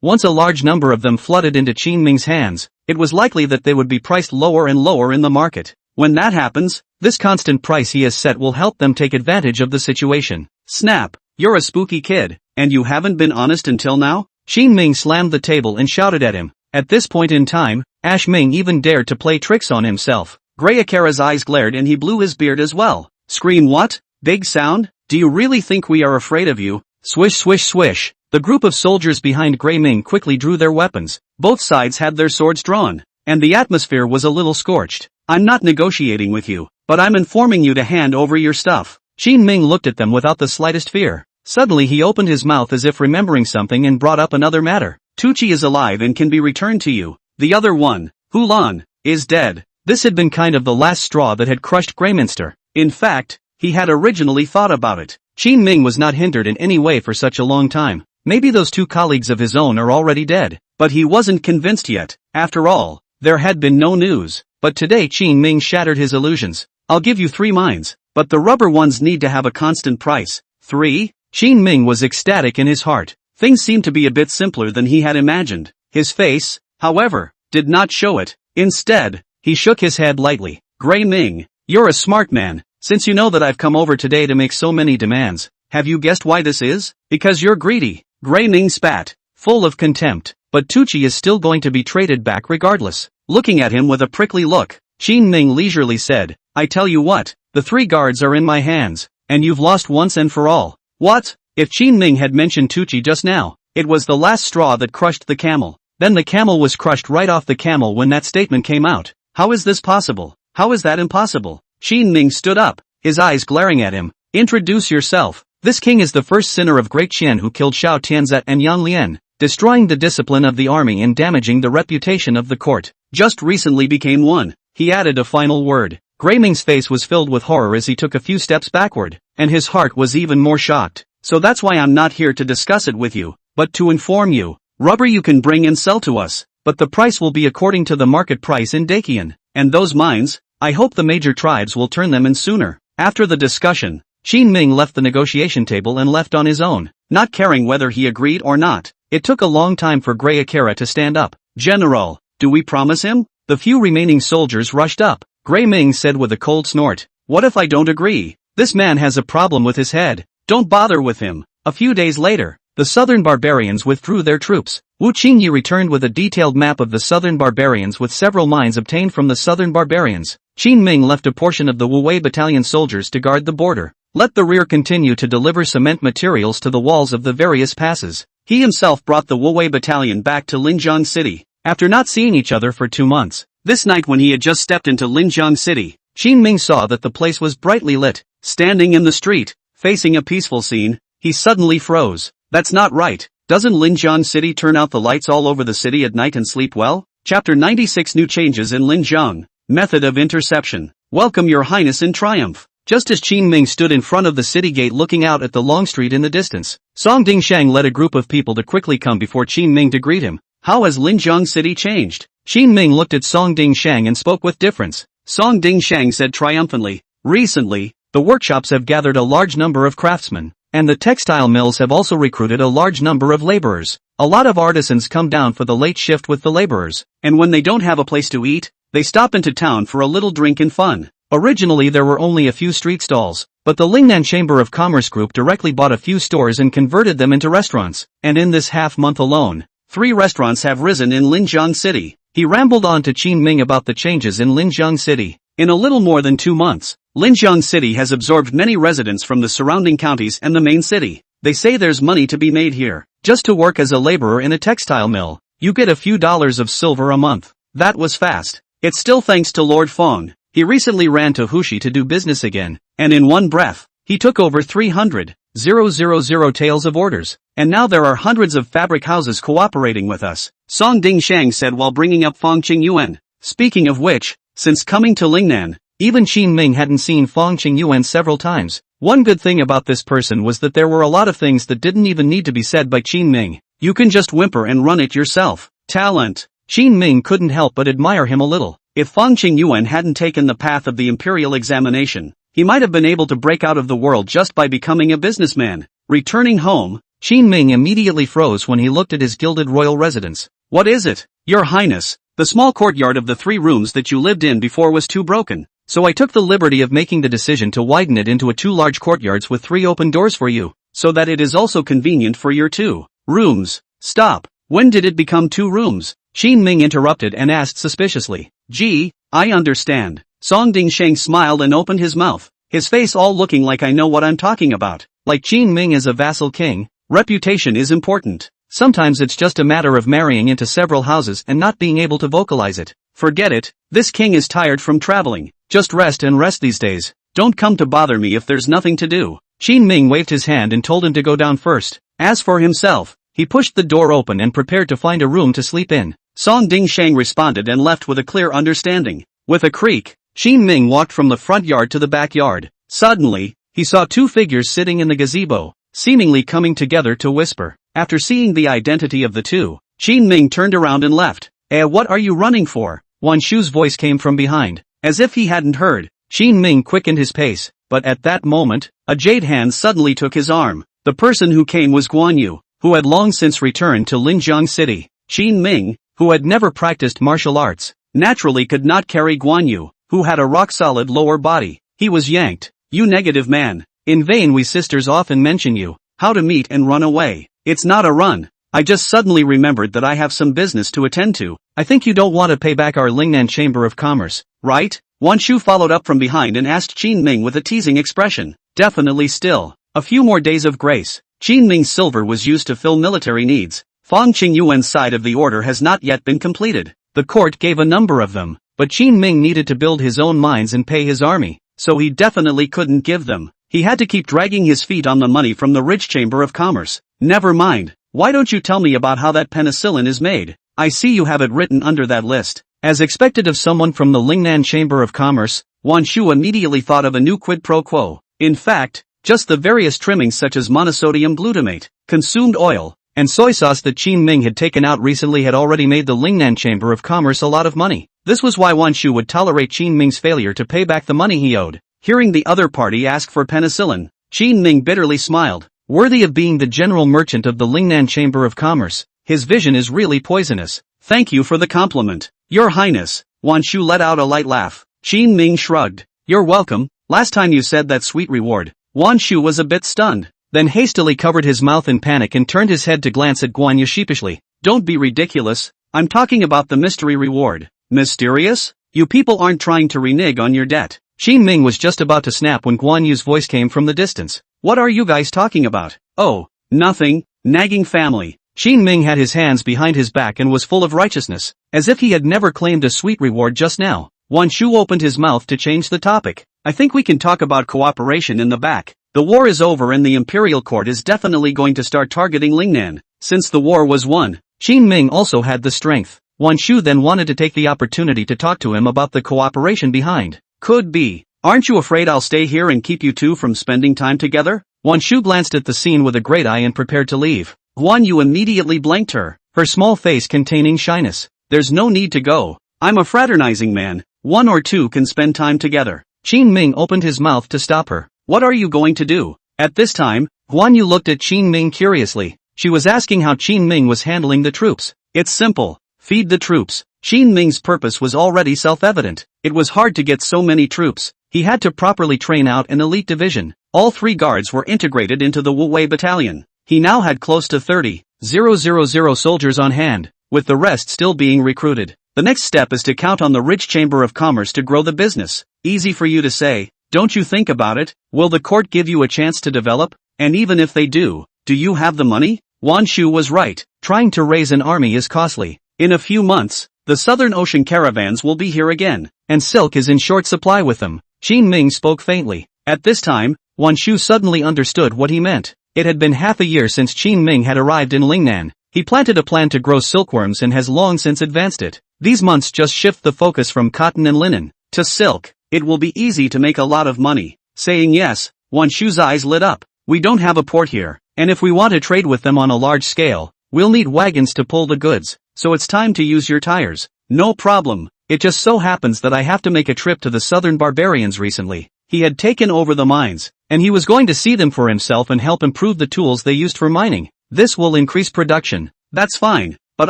Once a large number of them flooded into Qin Ming's hands, it was likely that they would be priced lower and lower in the market. When that happens, this constant price he has set will help them take advantage of the situation. Snap, you're a spooky kid, and you haven't been honest until now? Qin Ming slammed the table and shouted at him. At this point in time, Ash Ming even dared to play tricks on himself. Grey Akira's eyes glared and he blew his beard as well. Scream what? Big sound? Do you really think we are afraid of you? Swish swish swish. The group of soldiers behind Grey Ming quickly drew their weapons. Both sides had their swords drawn, and the atmosphere was a little scorched. I'm not negotiating with you, but I'm informing you to hand over your stuff. Qin Ming looked at them without the slightest fear. Suddenly he opened his mouth as if remembering something and brought up another matter. Tucci is alive and can be returned to you. The other one, Hulan is dead. This had been kind of the last straw that had crushed Greyminster. In fact, he had originally thought about it. Qin Ming was not hindered in any way for such a long time. Maybe those two colleagues of his own are already dead. But he wasn't convinced yet. After all, there had been no news. But today Qin Ming shattered his illusions. I'll give you 3 mines, but the rubber ones need to have a constant price. 3? Qin Ming was ecstatic in his heart. Things seemed to be a bit simpler than he had imagined. His face, however, did not show it. Instead, he shook his head lightly. Grey Ming, you're a smart man. Since you know that I've come over today to make so many demands, have you guessed why this is? Because you're greedy. Grey Ming spat, full of contempt. But Tucci is still going to be traded back regardless. Looking at him with a prickly look, Qin Ming leisurely said, I tell you what, the 3 guards are in my hands, and you've lost once and for all. What? If Qin Ming had mentioned Tucci just now, it was the last straw that crushed the camel. Then the camel was crushed right off the camel when that statement came out. How is this possible? How is that impossible? Qin Ming stood up, his eyes glaring at him. Introduce yourself. This king is the first sinner of Great Qian who killed Xiao Tianzet and Yang Lian, destroying the discipline of the army and damaging the reputation of the court. Just recently became one. He added a final word. Grey Ming's face was filled with horror as he took a few steps backward, and his heart was even more shocked. So that's why I'm not here to discuss it with you, but to inform you. Rubber you can bring and sell to us, but the price will be according to the market price in Dakian. And those mines, I hope the major tribes will turn them in sooner. After the discussion, Qin Ming left the negotiation table and left on his own, not caring whether he agreed or not. It took a long time for Grey Akira to stand up. General, do we promise him? The few remaining soldiers rushed up. Grey Ming said with a cold snort, what if I don't agree? This man has a problem with his head. Don't bother with him. A few days later, the southern barbarians withdrew their troops. Wu Qingyi returned with a detailed map of the southern barbarians with several mines obtained from the southern barbarians. Qin Ming left a portion of the Wu Wei battalion soldiers to guard the border. Let the rear continue to deliver cement materials to the walls of the various passes. He himself brought the Wu Wei battalion back to Linjiang City, after not seeing each other for 2 months. This night when he had just stepped into Linjiang City, Qin Ming saw that the place was brightly lit. Standing in the street, facing a peaceful scene, he suddenly froze. That's not right. Doesn't Linjiang City turn out the lights all over the city at night and sleep well? Chapter 96 New Changes in Linjiang. Method of Interception. Welcome your highness in triumph. Just as Qin Ming stood in front of the city gate looking out at the long street in the distance, Song Dingshang led a group of people to quickly come before Qin Ming to greet him. How has Linjiang City changed? Qin Ming looked at Song Dingshang and spoke with difference. Song Dingshang said triumphantly, recently, the workshops have gathered a large number of craftsmen, and the textile mills have also recruited a large number of laborers. A lot of artisans come down for the late shift with the laborers, and when they don't have a place to eat, they stop into town for a little drink and fun. Originally there were only a few street stalls, but the Lingnan Chamber of Commerce Group directly bought a few stores and converted them into restaurants, and in this half-month alone, 3 restaurants have risen in Linjiang City. He rambled on to Qin Ming about the changes in Linjiang City. In a little more than 2 months, Linjiang City has absorbed many residents from the surrounding counties and the main city. They say there's money to be made here. Just to work as a laborer in a textile mill, you get a few dollars of silver a month. That was fast. It's still thanks to Lord Feng. He recently ran to Hushi to do business again, and in one breath, he took over 300,000 taels of orders, and now there are hundreds of fabric houses cooperating with us, Song Dingshang said while bringing up Feng Qingyuan. Speaking of which, since coming to Lingnan, even Qin Ming hadn't seen Feng Qingyuan several times. One good thing about this person was that there were a lot of things that didn't even need to be said by Qin Ming. You can just whimper and run it yourself. Talent. Qin Ming couldn't help but admire him a little. If Feng Qingyuan hadn't taken the path of the Imperial examination, he might have been able to break out of the world just by becoming a businessman. Returning home, Qin Ming immediately froze when he looked at his gilded royal residence. What is it, Your Highness? The small courtyard of the 3 rooms that you lived in before was too broken, so I took the liberty of making the decision to widen it into 2 large courtyards with 3 open doors for you, so that it is also convenient for your 2 rooms. Stop. When did it become 2 rooms? Qin Ming interrupted and asked suspiciously. Gee, I understand. Song Dingshang smiled and opened his mouth, his face all looking like I know what I'm talking about. Like Qin Ming is a vassal king, reputation is important. Sometimes it's just a matter of marrying into several houses and not being able to vocalize it. Forget it, this king is tired from traveling. Just rest and rest these days. Don't come to bother me if there's nothing to do. Qin Ming waved his hand and told him to go down first. As for himself, he pushed the door open and prepared to find a room to sleep in. Song Ding Shang responded and left with a clear understanding. With a creak, Qin Ming walked from the front yard to the backyard. Suddenly, he saw two figures sitting in the gazebo, seemingly coming together to whisper. After seeing the identity of the two, Qin Ming turned around and left. What are you running for? Wan Shu's voice came from behind. As if he hadn't heard, Qin Ming quickened his pace, but at that moment, a jade hand suddenly took his arm. The person who came was Guan Yu, who had long since returned to Linjiang City. Qin Ming, who had never practiced martial arts, naturally could not carry Guan Yu, who had a rock-solid lower body. He was yanked. You negative man. In vain we sisters often mention you. How to meet and run away. It's not a run. I just suddenly remembered that I have some business to attend to. I think you don't want to pay back our Lingnan Chamber of Commerce, right? Wan Shu followed up from behind and asked Qin Ming with a teasing expression. Definitely still. A few more days of grace. Qin Ming's silver was used to fill military needs. Fang Qingyuan's side of the order has not yet been completed. The court gave a number of them, but Qin Ming needed to build his own mines and pay his army, so he definitely couldn't give them. He had to keep dragging his feet on the money from the rich Chamber of Commerce. Never mind. Why don't you tell me about how that penicillin is made? I see you have it written under that list. As expected of someone from the Lingnan Chamber of Commerce, Wan Shu immediately thought of a new quid pro quo. In fact, just the various trimmings such as monosodium glutamate, consumed oil, and soy sauce that Qin Ming had taken out recently had already made the Lingnan Chamber of Commerce a lot of money. This was why Wan Shu would tolerate Qin Ming's failure to pay back the money he owed. Hearing the other party ask for penicillin, Qin Ming bitterly smiled. Worthy of being the general merchant of the Lingnan Chamber of Commerce, his vision is really poisonous. Thank you for the compliment, Your Highness. Wan Shu let out a light laugh. Qin Ming shrugged. You're welcome. Last time you said that sweet reward. Wan Shu was a bit stunned, then hastily covered his mouth in panic and turned his head to glance at Guan Yu sheepishly. Don't be ridiculous. I'm talking about the mystery reward. Mysterious? You people aren't trying to renege on your debt. Qin Ming was just about to snap when Guan Yu's voice came from the distance. What are you guys talking about? Oh, nothing. Nagging family. Qin Ming had his hands behind his back and was full of righteousness, as if he had never claimed a sweet reward just now. Wan Shu opened his mouth to change the topic. I think we can talk about cooperation in the back. The war is over and the Imperial Court is definitely going to start targeting Lingnan. Since the war was won, Qin Ming also had the strength. Wan Shu then wanted to take the opportunity to talk to him about the cooperation behind. Could be. Aren't you afraid I'll stay here and keep you two from spending time together? Wan Shu glanced at the scene with a great eye and prepared to leave. Guan Yu immediately blanked her small face containing shyness. There's no need to go. I'm a fraternizing man. One or two can spend time together. Qin Ming opened his mouth to stop her. What are you going to do? At this time, Guan Yu looked at Qin Ming curiously. She was asking how Qin Ming was handling the troops. It's simple. Feed the troops. Qin Ming's purpose was already self-evident. It was hard to get so many troops. He had to properly train out an elite division. All 3 guards were integrated into the Wu Wei battalion. He now had close to 30,000 soldiers on hand, with the rest still being recruited. The next step is to count on the rich Chamber of Commerce to grow the business. Easy for you to say, don't you think about it? Will the court give you a chance to develop? And even if they do you have the money? Wan Shu was right. Trying to raise an army is costly. In a few months, the Southern Ocean caravans will be here again, and silk is in short supply with them. Qin Ming spoke faintly. At this time, Wan Shu suddenly understood what he meant. It had been half a year since Qin Ming had arrived in Lingnan. He planted a plan to grow silkworms and has long since advanced it. These months just shift the focus from cotton and linen to silk. It will be easy to make a lot of money. Saying yes, Wan Shu's eyes lit up. We don't have a port here, and if we want to trade with them on a large scale, we'll need wagons to pull the goods, so it's time to use your tires. No problem. It just so happens that I have to make a trip to the southern barbarians recently. He had taken over the mines, and he was going to see them for himself and help improve the tools they used for mining. This will increase production. That's fine, but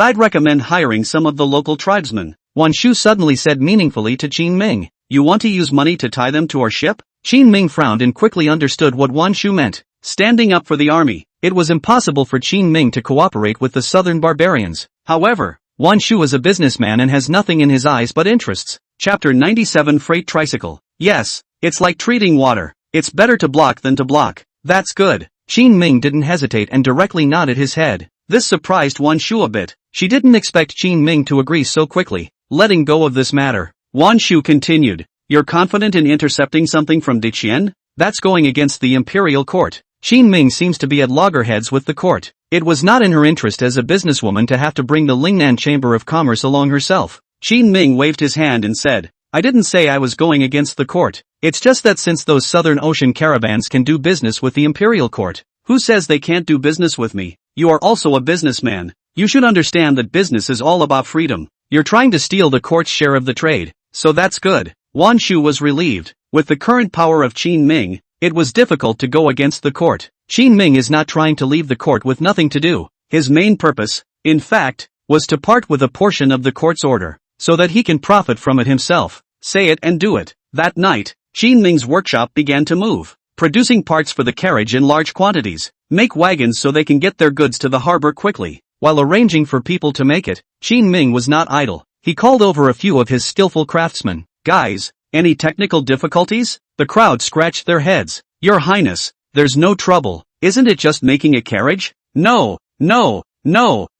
I'd recommend hiring some of the local tribesmen. Wan Shu suddenly said meaningfully to Qin Ming. You want to use money to tie them to our ship? Qin Ming frowned and quickly understood what Wan Shu meant. Standing up for the army. It was impossible for Qin Ming to cooperate with the southern barbarians. However, Wan Shu is a businessman and has nothing in his eyes but interests. Chapter 97 Freight Tricycle. Yes, it's like treating water. It's better to block than to block. That's good. Qin Ming didn't hesitate and directly nodded his head. This surprised Wan Shu a bit. She didn't expect Qin Ming to agree so quickly. Letting go of this matter, Wan Shu continued. You're confident in intercepting something from Diqian? That's going against the Imperial Court. Qin Ming seems to be at loggerheads with the court. It was not in her interest as a businesswoman to have to bring the Lingnan Chamber of Commerce along herself. Qin Ming waved his hand and said, I didn't say I was going against the court. It's just that since those Southern Ocean caravans can do business with the Imperial Court, who says they can't do business with me? You are also a businessman. You should understand that business is all about freedom. You're trying to steal the court's share of the trade, so that's good. Wan Shu was relieved. With the current power of Qin Ming, it was difficult to go against the court. Qin Ming is not trying to leave the court with nothing to do. His main purpose, in fact, was to part with a portion of the court's order, so that he can profit from it himself. Say it and do it. That night, Qin Ming's workshop began to move, producing parts for the carriage in large quantities, make wagons so they can get their goods to the harbor quickly. While arranging for people to make it, Qin Ming was not idle. He called over a few of his skillful craftsmen. Guys, any technical difficulties? The crowd scratched their heads. Your Highness, there's no trouble. Isn't it just making a carriage? No.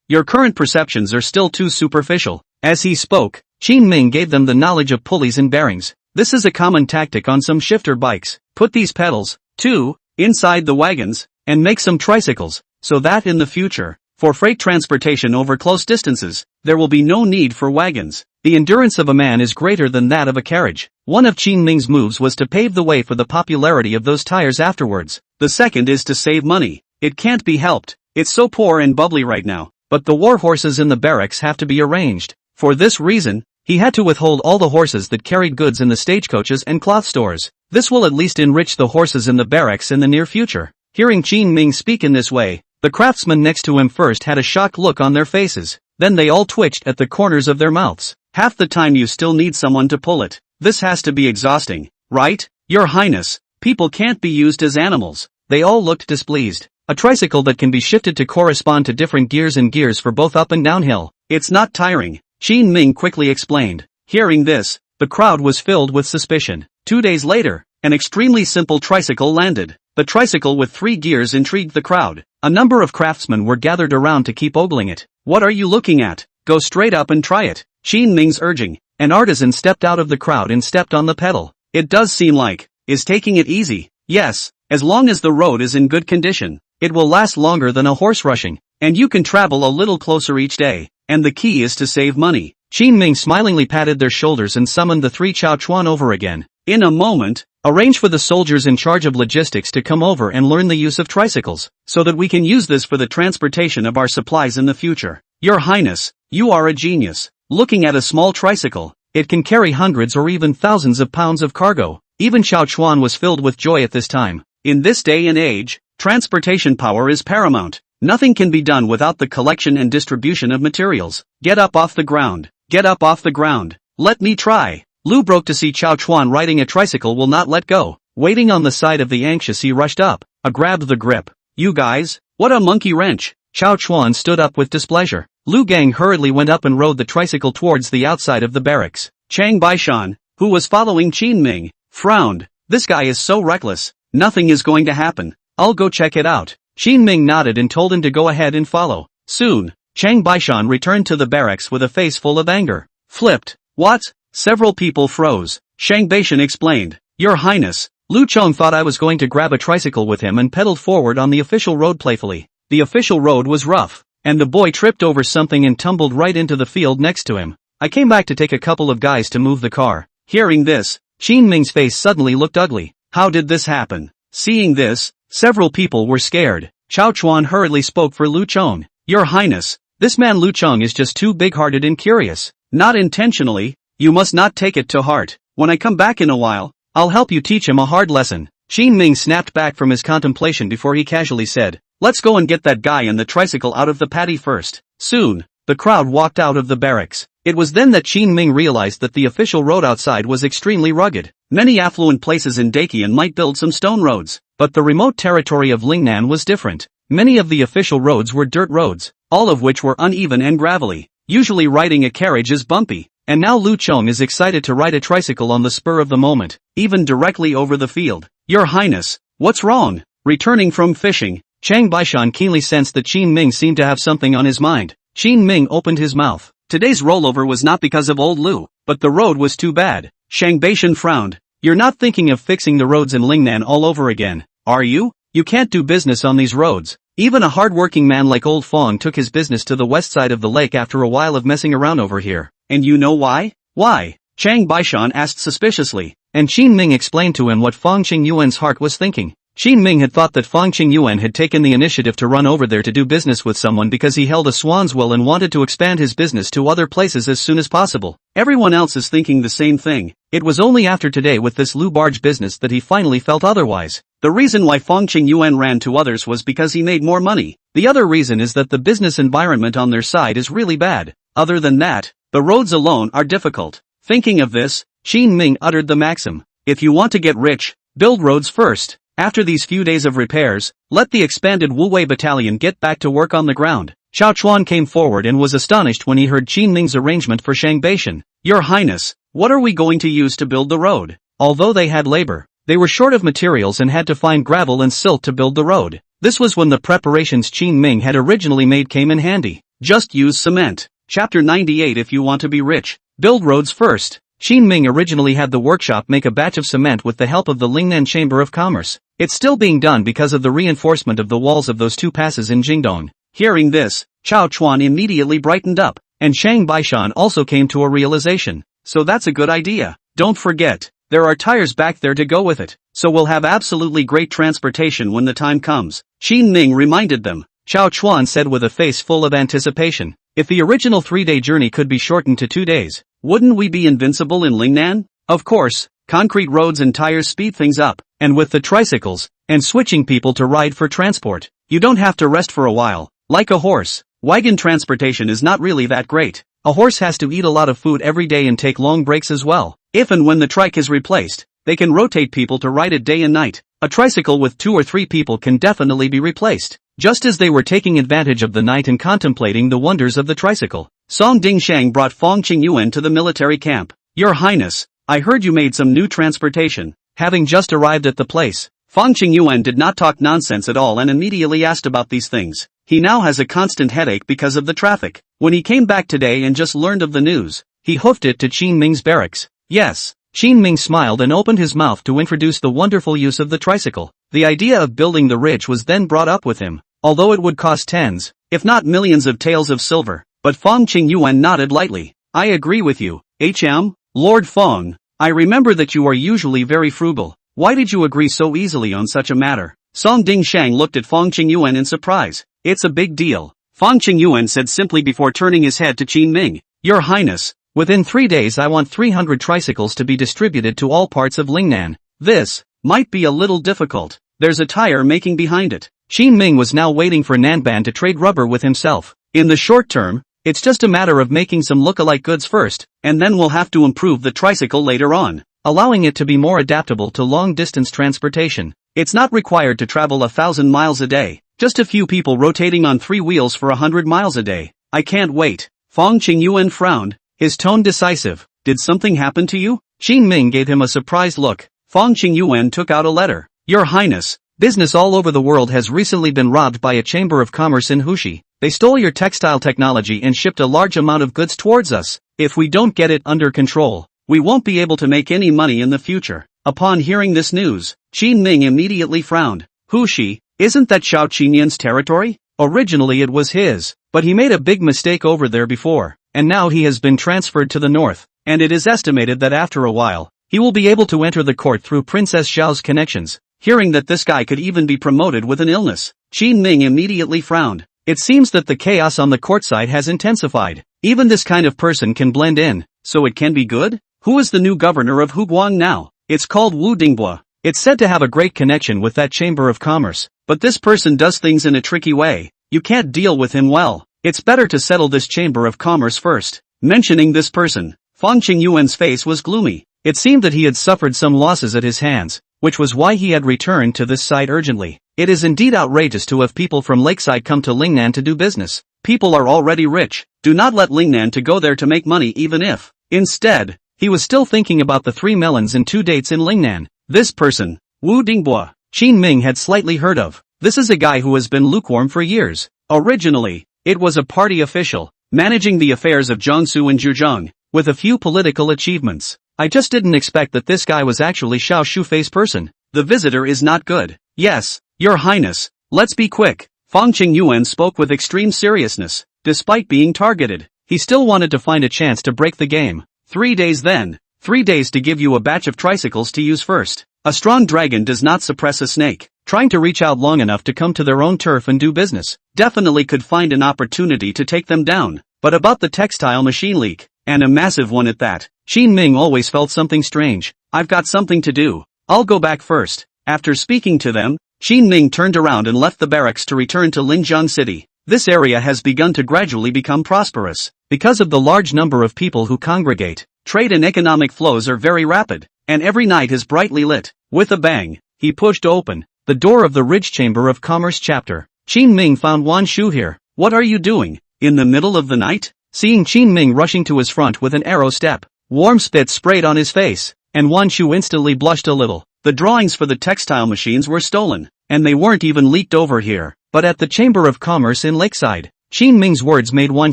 Your current perceptions are still too superficial. As he spoke, Qin Ming gave them the knowledge of pulleys and bearings. This is a common tactic on some shifter bikes. Put these pedals, too, inside the wagons, and make some tricycles, so that in the future, for freight transportation over close distances, there will be no need for wagons. The endurance of a man is greater than that of a carriage. One of Qin Ming's moves was to pave the way for the popularity of those tires afterwards. The second is to save money. It can't be helped. It's so poor and bubbly right now. But the war horses in the barracks have to be arranged. For this reason, he had to withhold all the horses that carried goods in the stagecoaches and cloth stores. This will at least enrich the horses in the barracks in the near future. Hearing Qin Ming speak in this way, the craftsmen next to him first had a shocked look on their faces. Then they all twitched at the corners of their mouths. Half the time you still need someone to pull it. This has to be exhausting, right? Your Highness, people can't be used as animals. They all looked displeased. A tricycle that can be shifted to correspond to different gears and gears for both up and downhill. It's not tiring, Qin Ming quickly explained. Hearing this, the crowd was filled with suspicion. 2 days later, an extremely simple tricycle landed. The tricycle with 3 gears intrigued the crowd. A number of craftsmen were gathered around to keep ogling it. What are you looking at? Go straight up and try it. Qin Ming's urging. An artisan stepped out of the crowd and stepped on the pedal. It does seem like, is taking it easy. Yes, as long as the road is in good condition, it will last longer than a horse rushing, and you can travel a little closer each day, and the key is to save money. Qin Ming smilingly patted their shoulders and summoned the 3 Chao Chuan over again. In a moment, arrange for the soldiers in charge of logistics to come over and learn the use of tricycles, so that we can use this for the transportation of our supplies in the future. Your Highness, you are a genius. Looking at a small tricycle, it can carry hundreds or even thousands of pounds of cargo. Even Chao Chuan was filled with joy at this time. In this day and age, transportation power is paramount. Nothing can be done without the collection and distribution of materials. Get up off the ground. Get up off the ground. Let me try. Lu broke to see Chao Chuan riding a tricycle will not let go. Waiting on the side of the anxious he rushed up. Grabbed the grip. You guys, what a monkey wrench. Chao Chuan stood up with displeasure. Lu Gang hurriedly went up and rode the tricycle towards the outside of the barracks. Chang Baishan, who was following Qin Ming, frowned. This guy is so reckless. Nothing is going to happen. I'll go check it out. Qin Ming nodded and told him to go ahead and follow. Soon, Chang Baishan returned to the barracks with a face full of anger. Flipped. What? Several people froze. Shang Baishan explained. Your Highness, Lu Chong thought I was going to grab a tricycle with him and pedaled forward on the official road playfully. The official road was rough, and the boy tripped over something and tumbled right into the field next to him. I came back to take a couple of guys to move the car. Hearing this, Qin Ming's face suddenly looked ugly. How did this happen? Seeing this, several people were scared. Chao Chuan hurriedly spoke for Lu Chong. Your Highness, this man Lu Chong is just too big-hearted and curious. Not intentionally. You must not take it to heart. When I come back in a while, I'll help you teach him a hard lesson. Qin Ming snapped back from his contemplation before he casually said, let's go and get that guy and the tricycle out of the paddy first. Soon, the crowd walked out of the barracks. It was then that Qin Ming realized that the official road outside was extremely rugged. Many affluent places in Dakian might build some stone roads, but the remote territory of Lingnan was different. Many of the official roads were dirt roads, all of which were uneven and gravelly. Usually riding a carriage is bumpy, and now Lu Chong is excited to ride a tricycle on the spur of the moment, even directly over the field. Your Highness, what's wrong? Returning from fishing, Chang Baishan keenly sensed that Qin Ming seemed to have something on his mind. Qin Ming opened his mouth. Today's rollover was not because of old Lu, but the road was too bad. Shang Baishan frowned. You're not thinking of fixing the roads in Lingnan all over again, are you? You can't do business on these roads. Even a hard-working man like old Fong took his business to the west side of the lake after a while of messing around over here. And you know why? Why? Chang Baishan asked suspiciously, and Qin Ming explained to him what Fong Qingyuan's heart was thinking. Qin Ming had thought that Fong Qingyuan had taken the initiative to run over there to do business with someone because he held a swan's will and wanted to expand his business to other places as soon as possible. Everyone else is thinking the same thing. It was only after today with this Lu Barge business that he finally felt otherwise. The reason why Fong Qingyuan ran to others was because he made more money. The other reason is that the business environment on their side is really bad. Other than that, the roads alone are difficult. Thinking of this, Qin Ming uttered the maxim, if you want to get rich, build roads first. After these few days of repairs, let the expanded Wu Wei battalion get back to work on the ground. Xiao Chuan came forward and was astonished when he heard Qin Ming's arrangement for Shang Baishan. Your Highness, what are we going to use to build the road? Although they had labor, they were short of materials and had to find gravel and silt to build the road. This was when the preparations Qin Ming had originally made came in handy. Just use cement. Chapter 98. If you want to be rich, build roads first. Qin Ming originally had the workshop make a batch of cement with the help of the Lingnan Chamber of Commerce. It's still being done because of the reinforcement of the walls of those two passes in Jingdong. Hearing this, Xiao Chuan immediately brightened up, and Shang Baishan also came to a realization. So that's a good idea. Don't forget, there are tires back there to go with it, so we'll have absolutely great transportation when the time comes. Qin Ming reminded them. Xiao Chuan said with a face full of anticipation, if the original 3-day journey could be shortened to 2 days, wouldn't we be invincible in Lingnan? Of course, concrete roads and tires speed things up, and with the tricycles, and switching people to ride for transport, you don't have to rest for a while. Like a horse, wagon transportation is not really that great. A horse has to eat a lot of food every day and take long breaks as well. If and when the trike is replaced, they can rotate people to ride it day and night. A tricycle with 2 or 3 people can definitely be replaced. Just as they were taking advantage of the night and contemplating the wonders of the tricycle, Song Dingshang brought Fong Qingyuan to the military camp. Your Highness, I heard you made some new transportation. Having just arrived at the place, Fong Qingyuan did not talk nonsense at all and immediately asked about these things. He now has a constant headache because of the traffic. When he came back today and just learned of the news, he hoofed it to Qin Ming's barracks. Yes. Qin Ming smiled and opened his mouth to introduce the wonderful use of the tricycle. The idea of building the ridge was then brought up with him, although it would cost tens, if not millions of taels of silver. But Fong Qingyuan nodded lightly. I agree with you, HM, Lord Fong. I remember that you are usually very frugal. Why did you agree so easily on such a matter? Song Dingshang looked at Fong Qingyuan in surprise. It's a big deal, Fong Qingyuan said simply before turning his head to Qin Ming. Your Highness, within 3 days I want 300 tricycles to be distributed to all parts of Lingnan. This might be a little difficult. There's a tire making behind it. Qin Ming was now waiting for Nanban to trade rubber with himself. In the short term, it's just a matter of making some look-alike goods first, and then we'll have to improve the tricycle later on, allowing it to be more adaptable to long-distance transportation. It's not required to travel 1,000 miles a day, just a few people rotating on 3 wheels for 100 miles a day. I can't wait. Fong Qingyuan frowned, his tone decisive. Did something happen to you? Qin Ming gave him a surprised look. Fong Qingyuan took out a letter. Your Highness, business all over the world has recently been robbed by a chamber of commerce in Huxi. They stole your textile technology and shipped a large amount of goods towards us. If we don't get it under control, we won't be able to make any money in the future. Upon hearing this news, Qin Ming immediately frowned. Huxi, isn't that Xiao Qinyan's territory? Originally it was his, but he made a big mistake over there before, and now he has been transferred to the north, and it is estimated that after a while, he will be able to enter the court through Princess Xiao's connections. Hearing that this guy could even be promoted with an illness, Qin Ming immediately frowned. It seems that the chaos on the court side has intensified. Even this kind of person can blend in, so it can be good? Who is the new governor of Huguang now? It's called Wu Dingbua. It's said to have a great connection with that chamber of commerce, but this person does things in a tricky way. You can't deal with him well. It's better to settle this chamber of commerce first. Mentioning this person, Fong Qingyuan's face was gloomy. It seemed that he had suffered some losses at his hands, which was why he had returned to this side urgently. It is indeed outrageous to have people from Lakeside come to Lingnan to do business. People are already rich. Do not let Lingnan to go there to make money even if, instead, he was still thinking about the 3 melons and 2 dates in Lingnan. This person, Wu Dingbua, Qin Ming had slightly heard of. This is a guy who has been lukewarm for years. Originally, it was a party official, managing the affairs of Jiangsu and Zhejiang, with a few political achievements. I just didn't expect that this guy was actually Xiao Shufei's person. The visitor is not good. Yes, Your Highness, let's be quick. Fang Qingyuan spoke with extreme seriousness. Despite being targeted, he still wanted to find a chance to break the game. 3 days then. 3 days to give you a batch of tricycles to use first. A strong dragon does not suppress a snake. Trying to reach out long enough to come to their own turf and do business, definitely could find an opportunity to take them down. But about the textile machine leak, and a massive one at that, Qin Ming always felt something strange. I've got something to do. I'll go back first. After speaking to them, Qin Ming turned around and left the barracks to return to Linjiang City. This area has begun to gradually become prosperous. Because of the large number of people who congregate, trade and economic flows are very rapid, and every night is brightly lit. With a bang, he pushed open the door of the Ridge Chamber of Commerce chapter. Qin Ming found Wan Shu here. What are you doing? In the middle of the night? Seeing Qin Ming rushing to his front with an arrow step, warm spit sprayed on his face, and Wan Shu instantly blushed a little. The drawings for the textile machines were stolen, and they weren't even leaked over here, but at the Chamber of Commerce in Lakeside. Qin Ming's words made Wan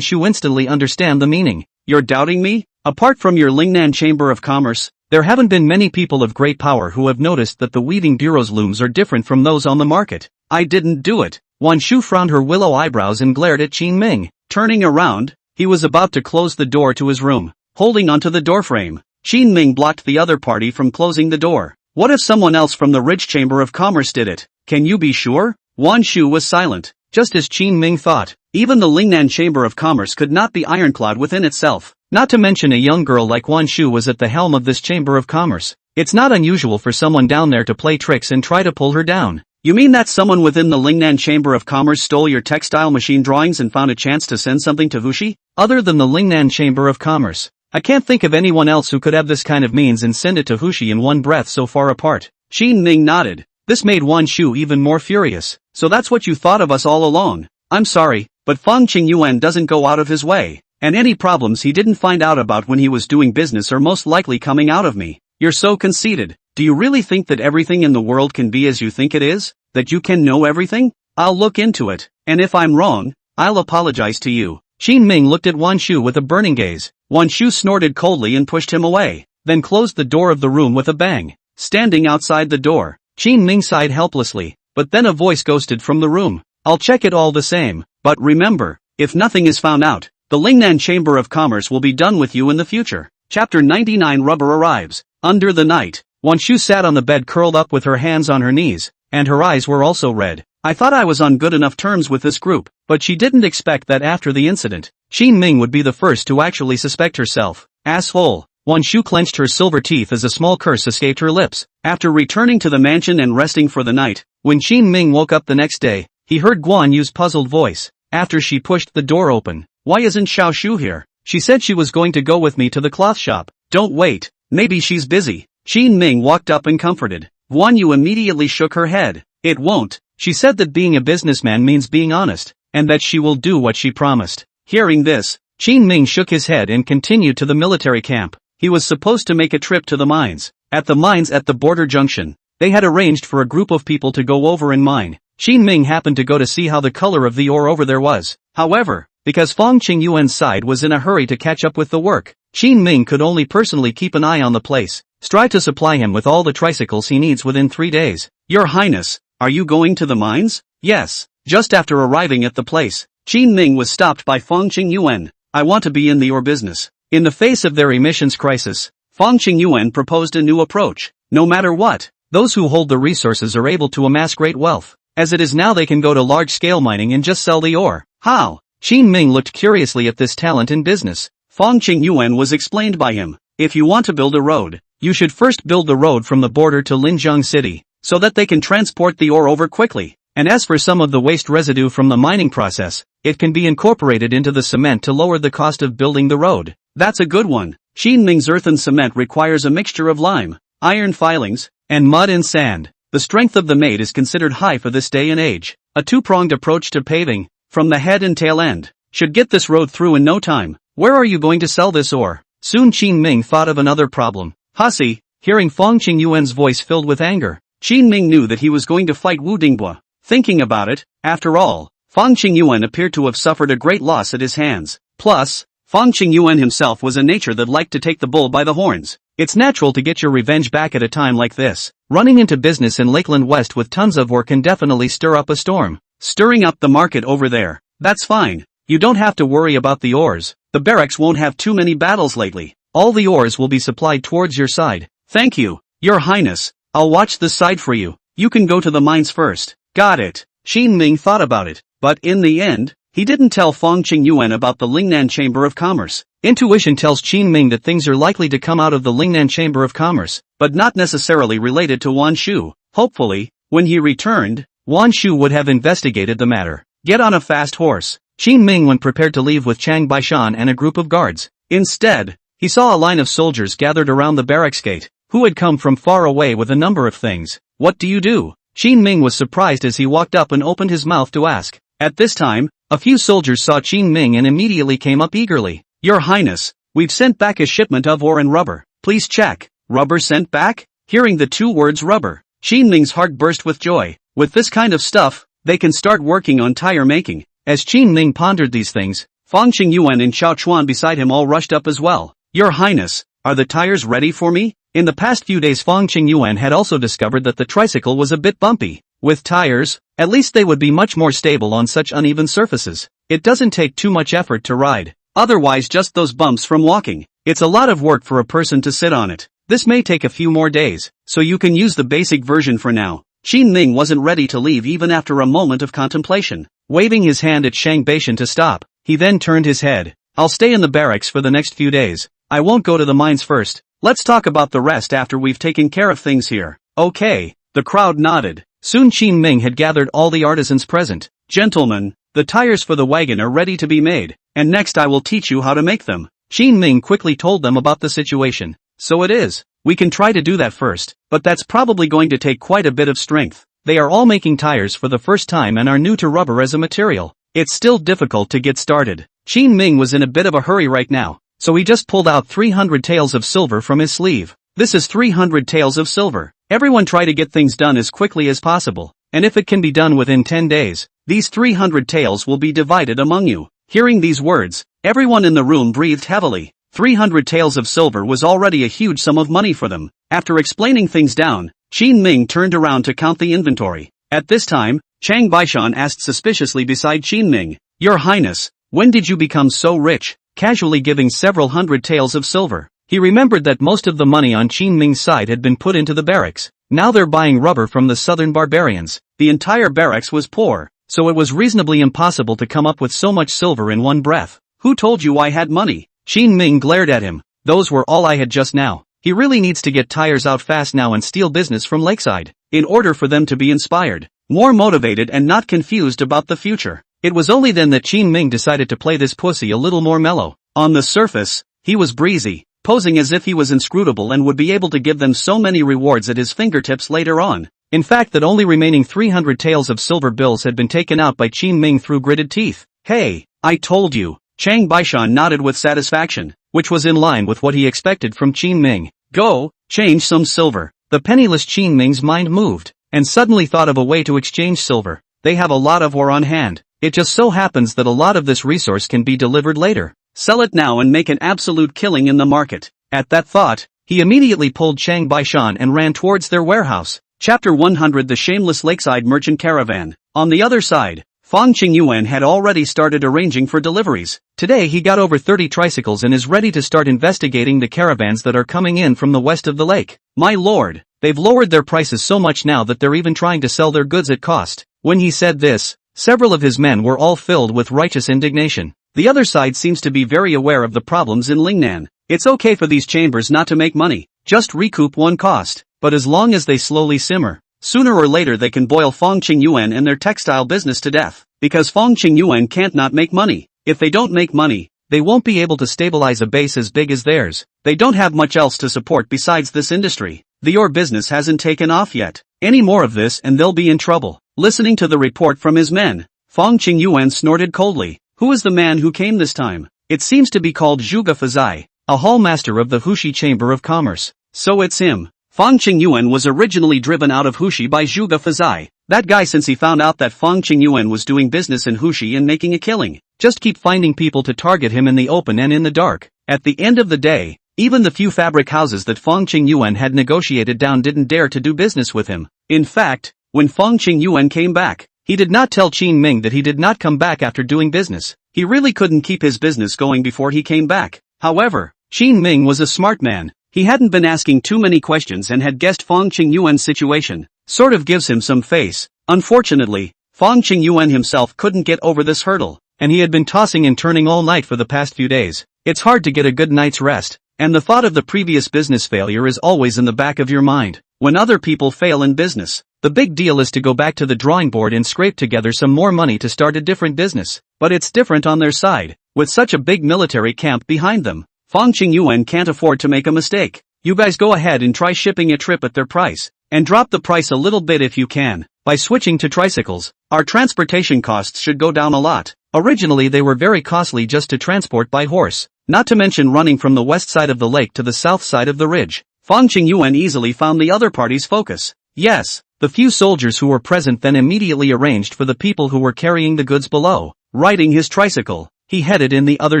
Shu instantly understand the meaning. You're doubting me? Apart from your Lingnan Chamber of Commerce, there haven't been many people of great power who have noticed that the Weaving Bureau's looms are different from those on the market. I didn't do it. Wan Shu frowned her willow eyebrows and glared at Qin Ming. Turning around, he was about to close the door to his room. Holding onto the doorframe, Qin Ming blocked the other party from closing the door. What if someone else from the Ridge Chamber of Commerce did it? Can you be sure? Wan Shu was silent, just as Qin Ming thought. Even the Lingnan Chamber of Commerce could not be ironclad within itself. Not to mention a young girl like Wan Shu was at the helm of this Chamber of Commerce. It's not unusual for someone down there to play tricks and try to pull her down. You mean that someone within the Lingnan Chamber of Commerce stole your textile machine drawings and found a chance to send something to Wuxi? Other than the Lingnan Chamber of Commerce, I can't think of anyone else who could have this kind of means and send it to Wuxi in one breath so far apart. Qin Ming nodded. This made Wan Shu even more furious. So that's what you thought of us all along. I'm sorry, but Fang Qingyuan doesn't go out of his way. And any problems he didn't find out about when he was doing business are most likely coming out of me. You're so conceited. Do you really think that everything in the world can be as you think it is? That you can know everything? I'll look into it, and if I'm wrong, I'll apologize to you. Qin Ming looked at Wan Shu with a burning gaze. Wan Shu snorted coldly and pushed him away, then closed the door of the room with a bang. Standing outside the door, Qin Ming sighed helplessly, but then a voice ghosted from the room. I'll check it all the same, but remember, if nothing is found out, the Lingnan Chamber of Commerce will be done with you in the future. Chapter 99 Rubber arrives. Under the night, Wan Shu sat on the bed curled up with her hands on her knees, and her eyes were also red. I thought I was on good enough terms with this group, but she didn't expect that after the incident, Qin Ming would be the first to actually suspect herself. Asshole. Wan Shu clenched her silver teeth as a small curse escaped her lips. After returning to the mansion and resting for the night, when Qin Ming woke up the next day, he heard Guan Yu's puzzled voice. After she pushed the door open, why isn't Xiao Shu here? She said she was going to go with me to the cloth shop. Don't wait, maybe she's busy. Qin Ming walked up and comforted. Guan Yu immediately shook her head. It won't. She said that being a businessman means being honest, and that she will do what she promised. Hearing this, Qin Ming shook his head and continued to the military camp. He was supposed to make a trip to the mines. At the mines at the border junction, they had arranged for a group of people to go over and mine. Qin Ming happened to go to see how the color of the ore over there was. However, because Fang Qingyuan's side was in a hurry to catch up with the work, Qin Ming could only personally keep an eye on the place, strive to supply him with all the tricycles he needs within 3 days. Your Highness, are you going to the mines? Yes. Just after arriving at the place, Qin Ming was stopped by Fang Qingyuan. I want to be in the ore business. In the face of their emissions crisis, Fang Qingyuan proposed a new approach. No matter what, those who hold the resources are able to amass great wealth. As it is now they can go to large-scale mining and just sell the ore. How? Qin Ming looked curiously at this talent in business. Fang Qingyuan was explained by him. If you want to build a road, you should first build the road from the border to Linjiang City, so that they can transport the ore over quickly. And as for some of the waste residue from the mining process, it can be incorporated into the cement to lower the cost of building the road. That's a good one. Qin Ming's earthen cement requires a mixture of lime, iron filings, and mud and sand. The strength of the made is considered high for this day and age. A two-pronged approach to paving, from the head and tail end, should get this road through in no time. Where are you going to sell this ore? Soon Qin Ming thought of another problem. Hussy. Hearing Fang Qingyuan's voice filled with anger, Qin Ming knew that he was going to fight Wu Dingbua. Thinking about it, after all, Fang Qingyuan appeared to have suffered a great loss at his hands. Plus, Fang Qingyuan himself was a nature that liked to take the bull by the horns. It's natural to get your revenge back at a time like this. Running into business in Lakeland West with tons of ore can definitely stir up a storm. stirring up the market over there. That's fine. You don't have to worry about the ores. The barracks won't have too many battles lately. All the ores will be supplied towards your side. Thank you, Your Highness. I'll watch this side for you. You can go to the mines first. Got it. Qin Ming thought about it, but in the end, he didn't tell Fong Qingyuan about the Lingnan Chamber of Commerce. Intuition tells Qin Ming that things are likely to come out of the Lingnan Chamber of Commerce, but not necessarily related to Wan Shu. Hopefully, when he returned, Wan Shu would have investigated the matter. Get on a fast horse. Qin Ming went prepared to leave with Chang Baishan and a group of guards. Instead, he saw a line of soldiers gathered around the barracks gate, who had come from far away with a number of things. What do you do? Qin Ming was surprised as he walked up and opened his mouth to ask. At this time, a few soldiers saw Qin Ming and immediately came up eagerly. Your Highness, we've sent back a shipment of ore and rubber. Please check. Rubber sent back? Hearing the two words rubber, Qin Ming's heart burst with joy. With this kind of stuff, they can start working on tire making. As Qin Ming pondered these things, Fong Qingyuan and Xiao Chuan beside him all rushed up as well. Your Highness, are the tires ready for me? In the past few days Fong Qingyuan had also discovered that the tricycle was a bit bumpy. With tires, at least they would be much more stable on such uneven surfaces. It doesn't take too much effort to ride. Otherwise just those bumps from walking. It's a lot of work for a person to sit on it. This may take a few more days, so you can use the basic version for now. Qin Ming wasn't ready to leave even after a moment of contemplation. Waving his hand at Shang Baishan to stop, he then turned his head. I'll stay in the barracks for the next few days. I won't go to the mines first. Let's talk about the rest after we've taken care of things here. Okay. The crowd nodded. Soon Qin Ming had gathered all the artisans present. Gentlemen, the tires for the wagon are ready to be made, and next I will teach you how to make them. Qin Ming quickly told them about the situation. So it is. We can try to do that first, but that's probably going to take quite a bit of strength. They are all making tires for the first time and are new to rubber as a material. It's still difficult to get started. Qin Ming was in a bit of a hurry right now, so he just pulled out 300 taels of silver from his sleeve. This is 300 taels of silver. Everyone try to get things done as quickly as possible, and if it can be done within 10 days, these 300 taels will be divided among you. Hearing these words, everyone in the room breathed heavily. 300 taels of silver was already a huge sum of money for them. After explaining things down, Qin Ming turned around to count the inventory. At this time, Chang Baishan asked suspiciously beside Qin Ming, Your Highness, when did you become so rich? Casually giving several hundred taels of silver. He remembered that most of the money on Qin Ming's side had been put into the barracks. Now they're buying rubber from the southern barbarians. The entire barracks was poor, so it was reasonably impossible to come up with so much silver in one breath. Who told you I had money? Qin Ming glared at him. Those were all I had just now. He really needs to get tires out fast now and steal business from Lakeside, in order for them to be inspired, more motivated and not confused about the future. It was only then that Qin Ming decided to play this pussy a little more mellow. On the surface, he was breezy, posing as if he was inscrutable and would be able to give them so many rewards at his fingertips later on. In fact, that only remaining 300 taels of silver bills had been taken out by Qin Ming through gritted teeth. Hey, I told you. Chang Baishan nodded with satisfaction, which was in line with what he expected from Qin Ming. Go, change some silver. The penniless Qin Ming's mind moved, and suddenly thought of a way to exchange silver. They have a lot of ore on hand. It just so happens that a lot of this resource can be delivered later. Sell it now and make an absolute killing in the market. At that thought, he immediately pulled Chang Baishan and ran towards their warehouse. Chapter 100 The Shameless Lakeside Merchant Caravan. On the other side, Fong Qingyuan had already started arranging for deliveries. Today he got over 30 tricycles and is ready to start investigating the caravans that are coming in from the west of the lake. My lord, they've lowered their prices so much now that they're even trying to sell their goods at cost. When he said this, several of his men were all filled with righteous indignation. The other side seems to be very aware of the problems in Lingnan. It's okay for these chambers not to make money, just recoup one cost, but as long as they slowly simmer, sooner or later they can boil Fong Qingyuan and their textile business to death, because Fong Qingyuan can't not make money. If they don't make money, they won't be able to stabilize a base as big as theirs. They don't have much else to support besides this industry. The ore business hasn't taken off yet. Any more of this and they'll be in trouble. Listening to the report from his men, Fong Qingyuan snorted coldly. Who is the man who came this time? It seems to be called Zhuge Fazai, a hallmaster of the Hushi Chamber of Commerce. So it's him. Fong Qingyuan was originally driven out of Hushi by Zhuge Fazai. That guy, since he found out that Fong Qingyuan was doing business in Hushi and making a killing, just keep finding people to target him in the open and in the dark. At the end of the day, even the few fabric houses that Fong Qingyuan had negotiated down didn't dare to do business with him. In fact, when Fong Qingyuan came back, He did not tell Qin Ming that he did not come back after doing business. He really couldn't keep his business going before he came back. However, Qin Ming was a smart man. He hadn't been asking too many questions and had guessed Fong Qingyuan's situation. Sort of gives him some face. Unfortunately, Fong Qingyuan himself couldn't get over this hurdle, and he had been tossing and turning all night for the past few days. It's hard to get a good night's rest, and the thought of the previous business failure is always in the back of your mind. When other people fail in business, the big deal is to go back to the drawing board and scrape together some more money to start a different business. But it's different on their side. With such a big military camp behind them, Fong Qingyuan can't afford to make a mistake. You guys go ahead and try shipping a trip at their price, and drop the price a little bit if you can. By switching to tricycles, our transportation costs should go down a lot. Originally they were very costly just to transport by horse, not to mention running from the west side of the lake to the south side of the ridge. Fong Qingyuan easily found the other party's focus. Yes, the few soldiers who were present then immediately arranged for the people who were carrying the goods below. Riding his tricycle, he headed in the other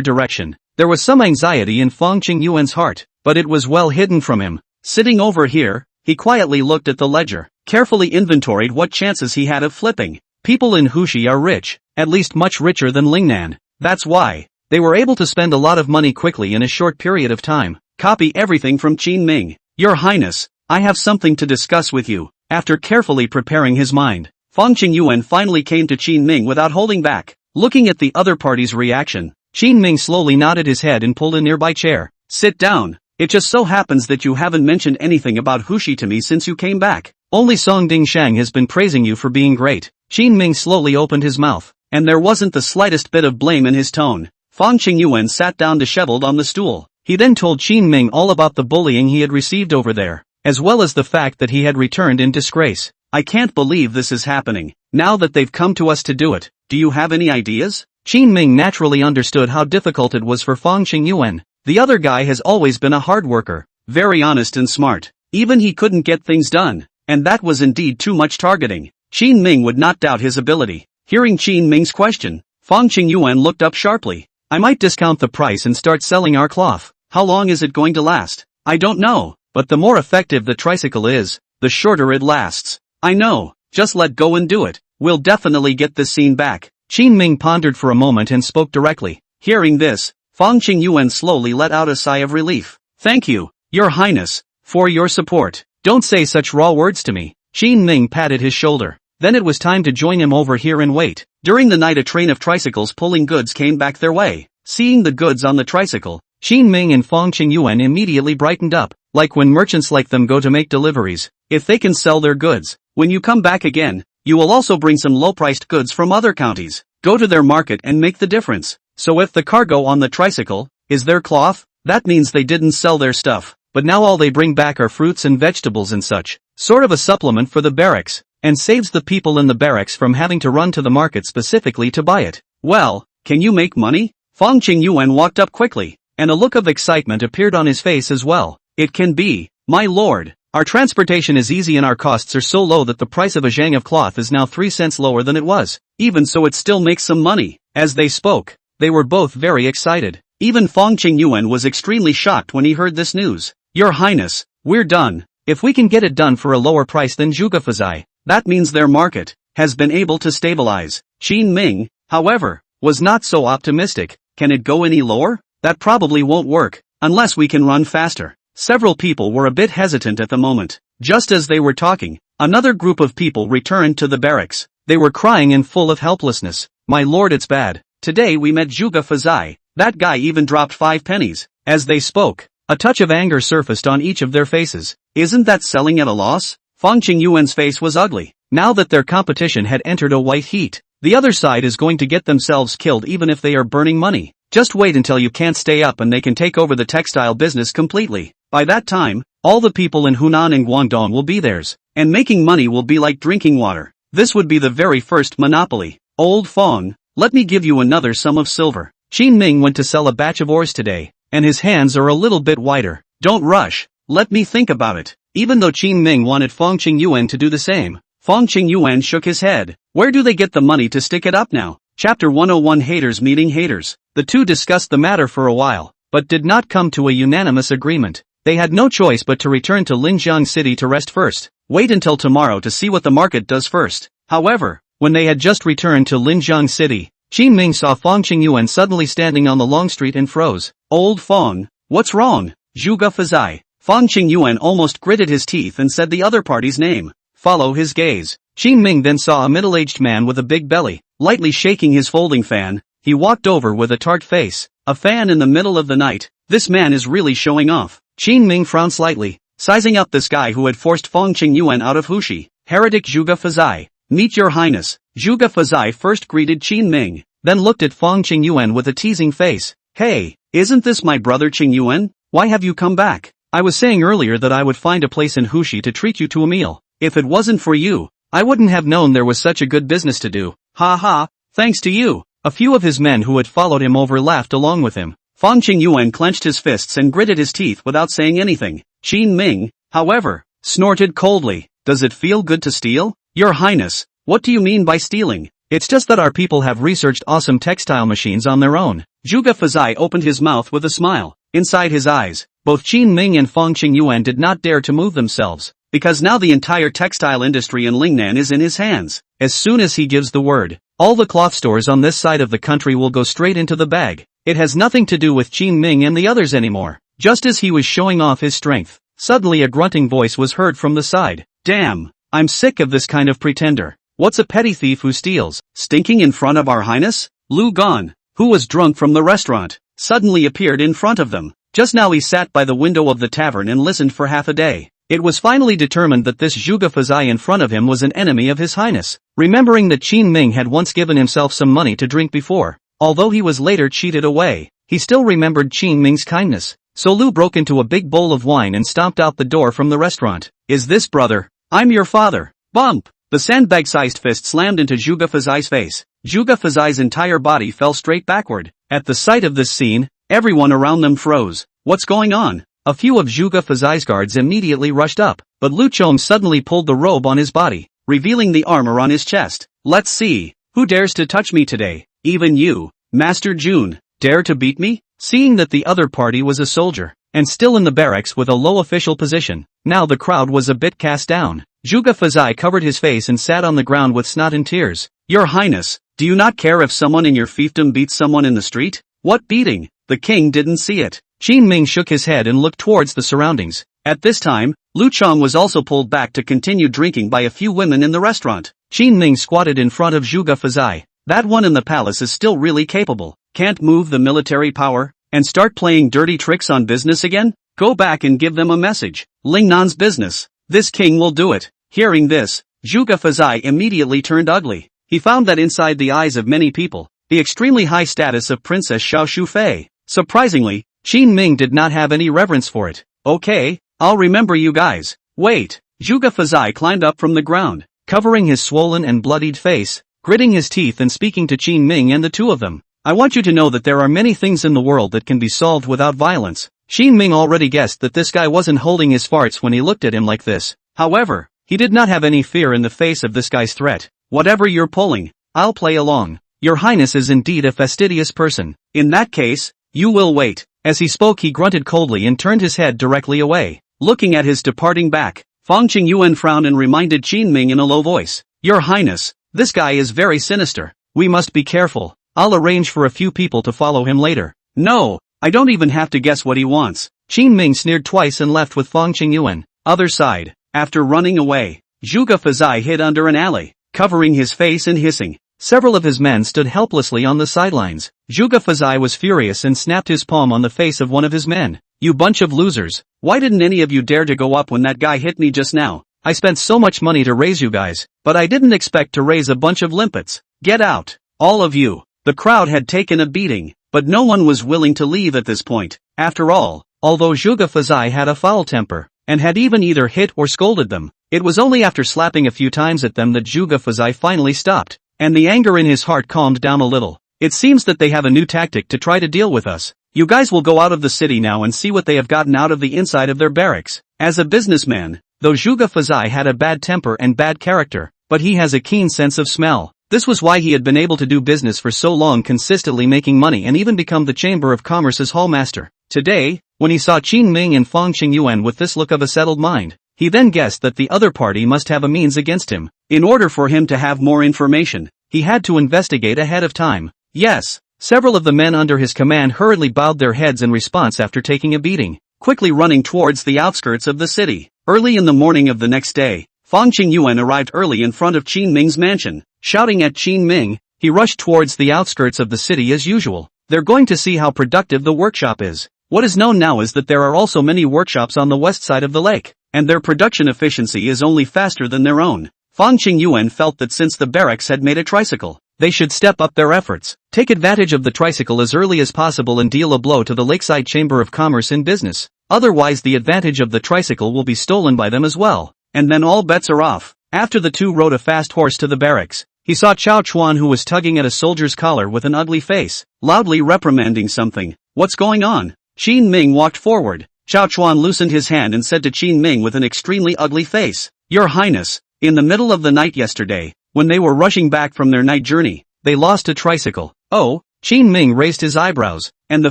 direction. There was some anxiety in Fong Qingyuan's heart, but it was well hidden from him. Sitting over here, he quietly looked at the ledger, carefully inventoried what chances he had of flipping. People in Hushi are rich, at least much richer than Lingnan. That's why they were able to spend a lot of money quickly in a short period of time. Copy everything from Qin Ming. Your Highness, I have something to discuss with you. After carefully preparing his mind, Fong Qingyuan finally came to Qin Ming without holding back. Looking at the other party's reaction, Qin Ming slowly nodded his head and pulled a nearby chair. Sit down. It just so happens that you haven't mentioned anything about Hushi to me since you came back. Only Song Dingshang has been praising you for being great. Qin Ming slowly opened his mouth, and there wasn't the slightest bit of blame in his tone. Fong Qingyuan sat down disheveled on the stool. He then told Qin Ming all about the bullying he had received over there, as well as the fact that he had returned in disgrace. I can't believe this is happening. Now that they've come to us to do it, do you have any ideas? Qin Ming naturally understood how difficult it was for Fong Qingyuan. The other guy has always been a hard worker, very honest and smart. Even he couldn't get things done, and that was indeed too much targeting. Qin Ming would not doubt his ability. Hearing Qin Ming's question, Fong Qingyuan looked up sharply. I might discount the price and start selling our cloth. How long is it going to last? I don't know, but the more effective the tricycle is, the shorter it lasts. I know, just let go and do it. We'll definitely get this scene back. Qin Ming pondered for a moment and spoke directly. Hearing this, Fong Qingyuan slowly let out a sigh of relief. Thank you, Your Highness, for your support. Don't say such raw words to me. Qin Ming patted his shoulder. Then it was time to join him over here and wait. During the night a train of tricycles pulling goods came back their way. Seeing the goods on the tricycle, Qin Ming and Fong Qingyuan immediately brightened up, like when merchants like them go to make deliveries. If they can sell their goods, when you come back again, you will also bring some low-priced goods from other counties. Go to their market and make the difference. So if the cargo on the tricycle is their cloth, that means they didn't sell their stuff, but now all they bring back are fruits and vegetables and such. Sort of a supplement for the barracks, and saves the people in the barracks from having to run to the market specifically to buy it. Well, can you make money? Fong Qingyuan walked up quickly, and a look of excitement appeared on his face as well. It can be, my lord. Our transportation is easy and our costs are so low that the price of a zhang of cloth is now 3 cents lower than it was. Even so it still makes some money. As they spoke, they were both very excited. Even Fong Qingyuan was extremely shocked when he heard this news. Your Highness, we're done. If we can get it done for a lower price than Zhugafazai, that means their market has been able to stabilize. Qin Ming, however, was not so optimistic. Can it go any lower? That probably won't work, unless we can run faster. Several people were a bit hesitant at the moment. Just as they were talking, another group of people returned to the barracks. They were crying and full of helplessness. My lord, it's bad. Today we met Zhuge Fazai. That guy even dropped 5 pennies. As they spoke, a touch of anger surfaced on each of their faces. Isn't that selling at a loss? Fong Qingyuan's face was ugly. Now that their competition had entered a white heat, the other side is going to get themselves killed even if they are burning money. Just wait until you can't stay up and they can take over the textile business completely. By that time, all the people in Hunan and Guangdong will be theirs, and making money will be like drinking water. This would be the very first monopoly. Old Fong, let me give you another sum of silver. Qin Ming went to sell a batch of ores today, and his hands are a little bit wider. Don't rush, let me think about it. Even though Qin Ming wanted Fong Qingyuan to do the same, Fong Qingyuan shook his head. Where do they get the money to stick it up now? Chapter 101 Haters Meeting Haters. The two discussed the matter for a while, but did not come to a unanimous agreement. They had no choice but to return to Linjiang City to rest first. Wait until tomorrow to see what the market does first. However, When they had just returned to Linjiang City, Qin Ming saw Fong Qingyuan suddenly standing on the long street and froze. Old Fong, what's wrong? Zhuge Fazai. Fong Qingyuan almost gritted his teeth and said the other party's name. Follow his gaze. Qin Ming then saw a middle-aged man with a big belly, lightly shaking his folding fan. He walked over with a tart face. A fan in the middle of the night. This man is really showing off. Qin Ming frowned slightly, sizing up this guy who had forced Fong Qingyuan out of Hushi. Heretic Zhuge Fazai. Meet your highness. Zhuge Fazai first greeted Qin Ming, then looked at Fong Qingyuan with a teasing face. Hey, isn't this my brother Qingyuan? Why have you come back? I was saying earlier that I would find a place in Hushi to treat you to a meal. If it wasn't for you, I wouldn't have known there was such a good business to do. Ha ha, thanks to you. A few of his men who had followed him over laughed along with him. Fong Qingyuan clenched his fists and gritted his teeth without saying anything. Qin Ming, however, snorted coldly. Does it feel good to steal? Your highness, what do you mean by stealing? It's just that our people have researched awesome textile machines on their own. Zhuge Fazai opened his mouth with a smile. Inside his eyes, both Qin Ming and Fong Qingyuan did not dare to move themselves, because now the entire textile industry in Lingnan is in his hands. As soon as he gives the word, all the cloth stores on this side of the country will go straight into the bag. It has nothing to do with Qin Ming and the others anymore. Just as he was showing off his strength, suddenly a grunting voice was heard from the side. Damn, I'm sick of this kind of pretender. What's a petty thief who steals? Stinking in front of our highness? Lu Gon, who was drunk from the restaurant, suddenly appeared in front of them. Just now he sat by the window of the tavern and listened for half a day. It was finally determined that this Zhuge Fazai in front of him was an enemy of his highness. Remembering that Qin Ming had once given himself some money to drink before, although he was later cheated away, he still remembered Qin Ming's kindness. So Lu broke into a big bowl of wine and stomped out the door from the restaurant. Is this brother? I'm your father. Bump! The sandbag-sized fist slammed into Zhuge Fazai's face. Zhuge Fazai's entire body fell straight backward. At the sight of this scene, everyone around them froze. What's going on? A few of Zhuge Fazai's guards immediately rushed up, but Lu Chong suddenly pulled the robe on his body, revealing the armor on his chest. Let's see, who dares to touch me today? Even you, Master Jun, dare to beat me? Seeing that the other party was a soldier, and still in the barracks with a low official position, now the crowd was a bit cast down. Zhuge Fazai covered his face and sat on the ground with snot and tears. Your highness, do you not care if someone in your fiefdom beats someone in the street? What beating? The king didn't see it. Qin Ming shook his head and looked towards the surroundings. At this time, Lu Chong was also pulled back to continue drinking by a few women in the restaurant. Qin Ming squatted in front of Zhuge Fazai. That one in the palace is still really capable. Can't move the military power, and start playing dirty tricks on business again? Go back and give them a message. Lingnan's business. This king will do it. Hearing this, Zhuge Fazai immediately turned ugly. He found that inside the eyes of many people, the extremely high status of Princess Xiao Shufei. Surprisingly, Qin Ming did not have any reverence for it. Okay, I'll remember you guys. Wait, Zhuge Fazai climbed up from the ground, covering his swollen and bloodied face, gritting his teeth and speaking to Qin Ming and the two of them. I want you to know that there are many things in the world that can be solved without violence. Qin Ming already guessed that this guy wasn't holding his farts when he looked at him like this. However, he did not have any fear in the face of this guy's threat. Whatever you're pulling, I'll play along. Your highness is indeed a fastidious person. In that case, you will wait. As he spoke he grunted coldly and turned his head directly away. Looking at his departing back, Fong Qingyuan frowned and reminded Qin Ming in a low voice. Your highness, this guy is very sinister. We must be careful. I'll arrange for a few people to follow him later. No, I don't even have to guess what he wants. Qin Ming sneered twice and left with Fong Qingyuan. Other side. After running away, Zhuge Fazai hid under an alley, covering his face and hissing. Several of his men stood helplessly on the sidelines. Zhuge Fazai was furious and snapped his palm on the face of one of his men. You bunch of losers. Why didn't any of you dare to go up when that guy hit me just now? I spent so much money to raise you guys, but I didn't expect to raise a bunch of limpets. Get out. All of you. The crowd had taken a beating, but no one was willing to leave at this point. After all, although Zhuge Fazai had a foul temper, and had even either hit or scolded them, it was only after slapping a few times at them that Zhuge Fazai finally stopped, and the anger in his heart calmed down a little. It seems that they have a new tactic to try to deal with us. You guys will go out of the city now and see what they have gotten out of the inside of their barracks. As a businessman, though Zhuge Fazai had a bad temper and bad character, but he has a keen sense of smell. This was why he had been able to do business for so long, consistently making money and even become the Chamber of Commerce's hallmaster. Today, when he saw Qin Ming and Fong Qingyuan with this look of a settled mind, He then guessed that the other party must have a means against him. In order for him to have more information, he had to investigate ahead of time. Yes, several of the men under his command hurriedly bowed their heads in response after taking a beating, quickly running towards the outskirts of the city. Early in the morning of the next day, Fang Qingyuan arrived early in front of Qin Ming's mansion. Shouting at Qin Ming, he rushed towards the outskirts of the city as usual. They're going to see how productive the workshop is. What is known now is that there are also many workshops on the west side of the lake, and their production efficiency is only faster than their own. Fang Qingyuan felt that since the barracks had made a tricycle, they should step up their efforts, take advantage of the tricycle as early as possible and deal a blow to the Lakeside Chamber of Commerce in business. Otherwise the advantage of the tricycle will be stolen by them as well, and then all bets are off. After the two rode a fast horse to the barracks, he saw Chao Chuan, who was tugging at a soldier's collar with an ugly face, loudly reprimanding something. What's going on? Qin Ming walked forward. Chao Chuan loosened his hand and said to Qin Ming with an extremely ugly face, "Your Highness, in the middle of the night yesterday, when they were rushing back from their night journey, they lost a tricycle." Oh? Qin Ming raised his eyebrows, and the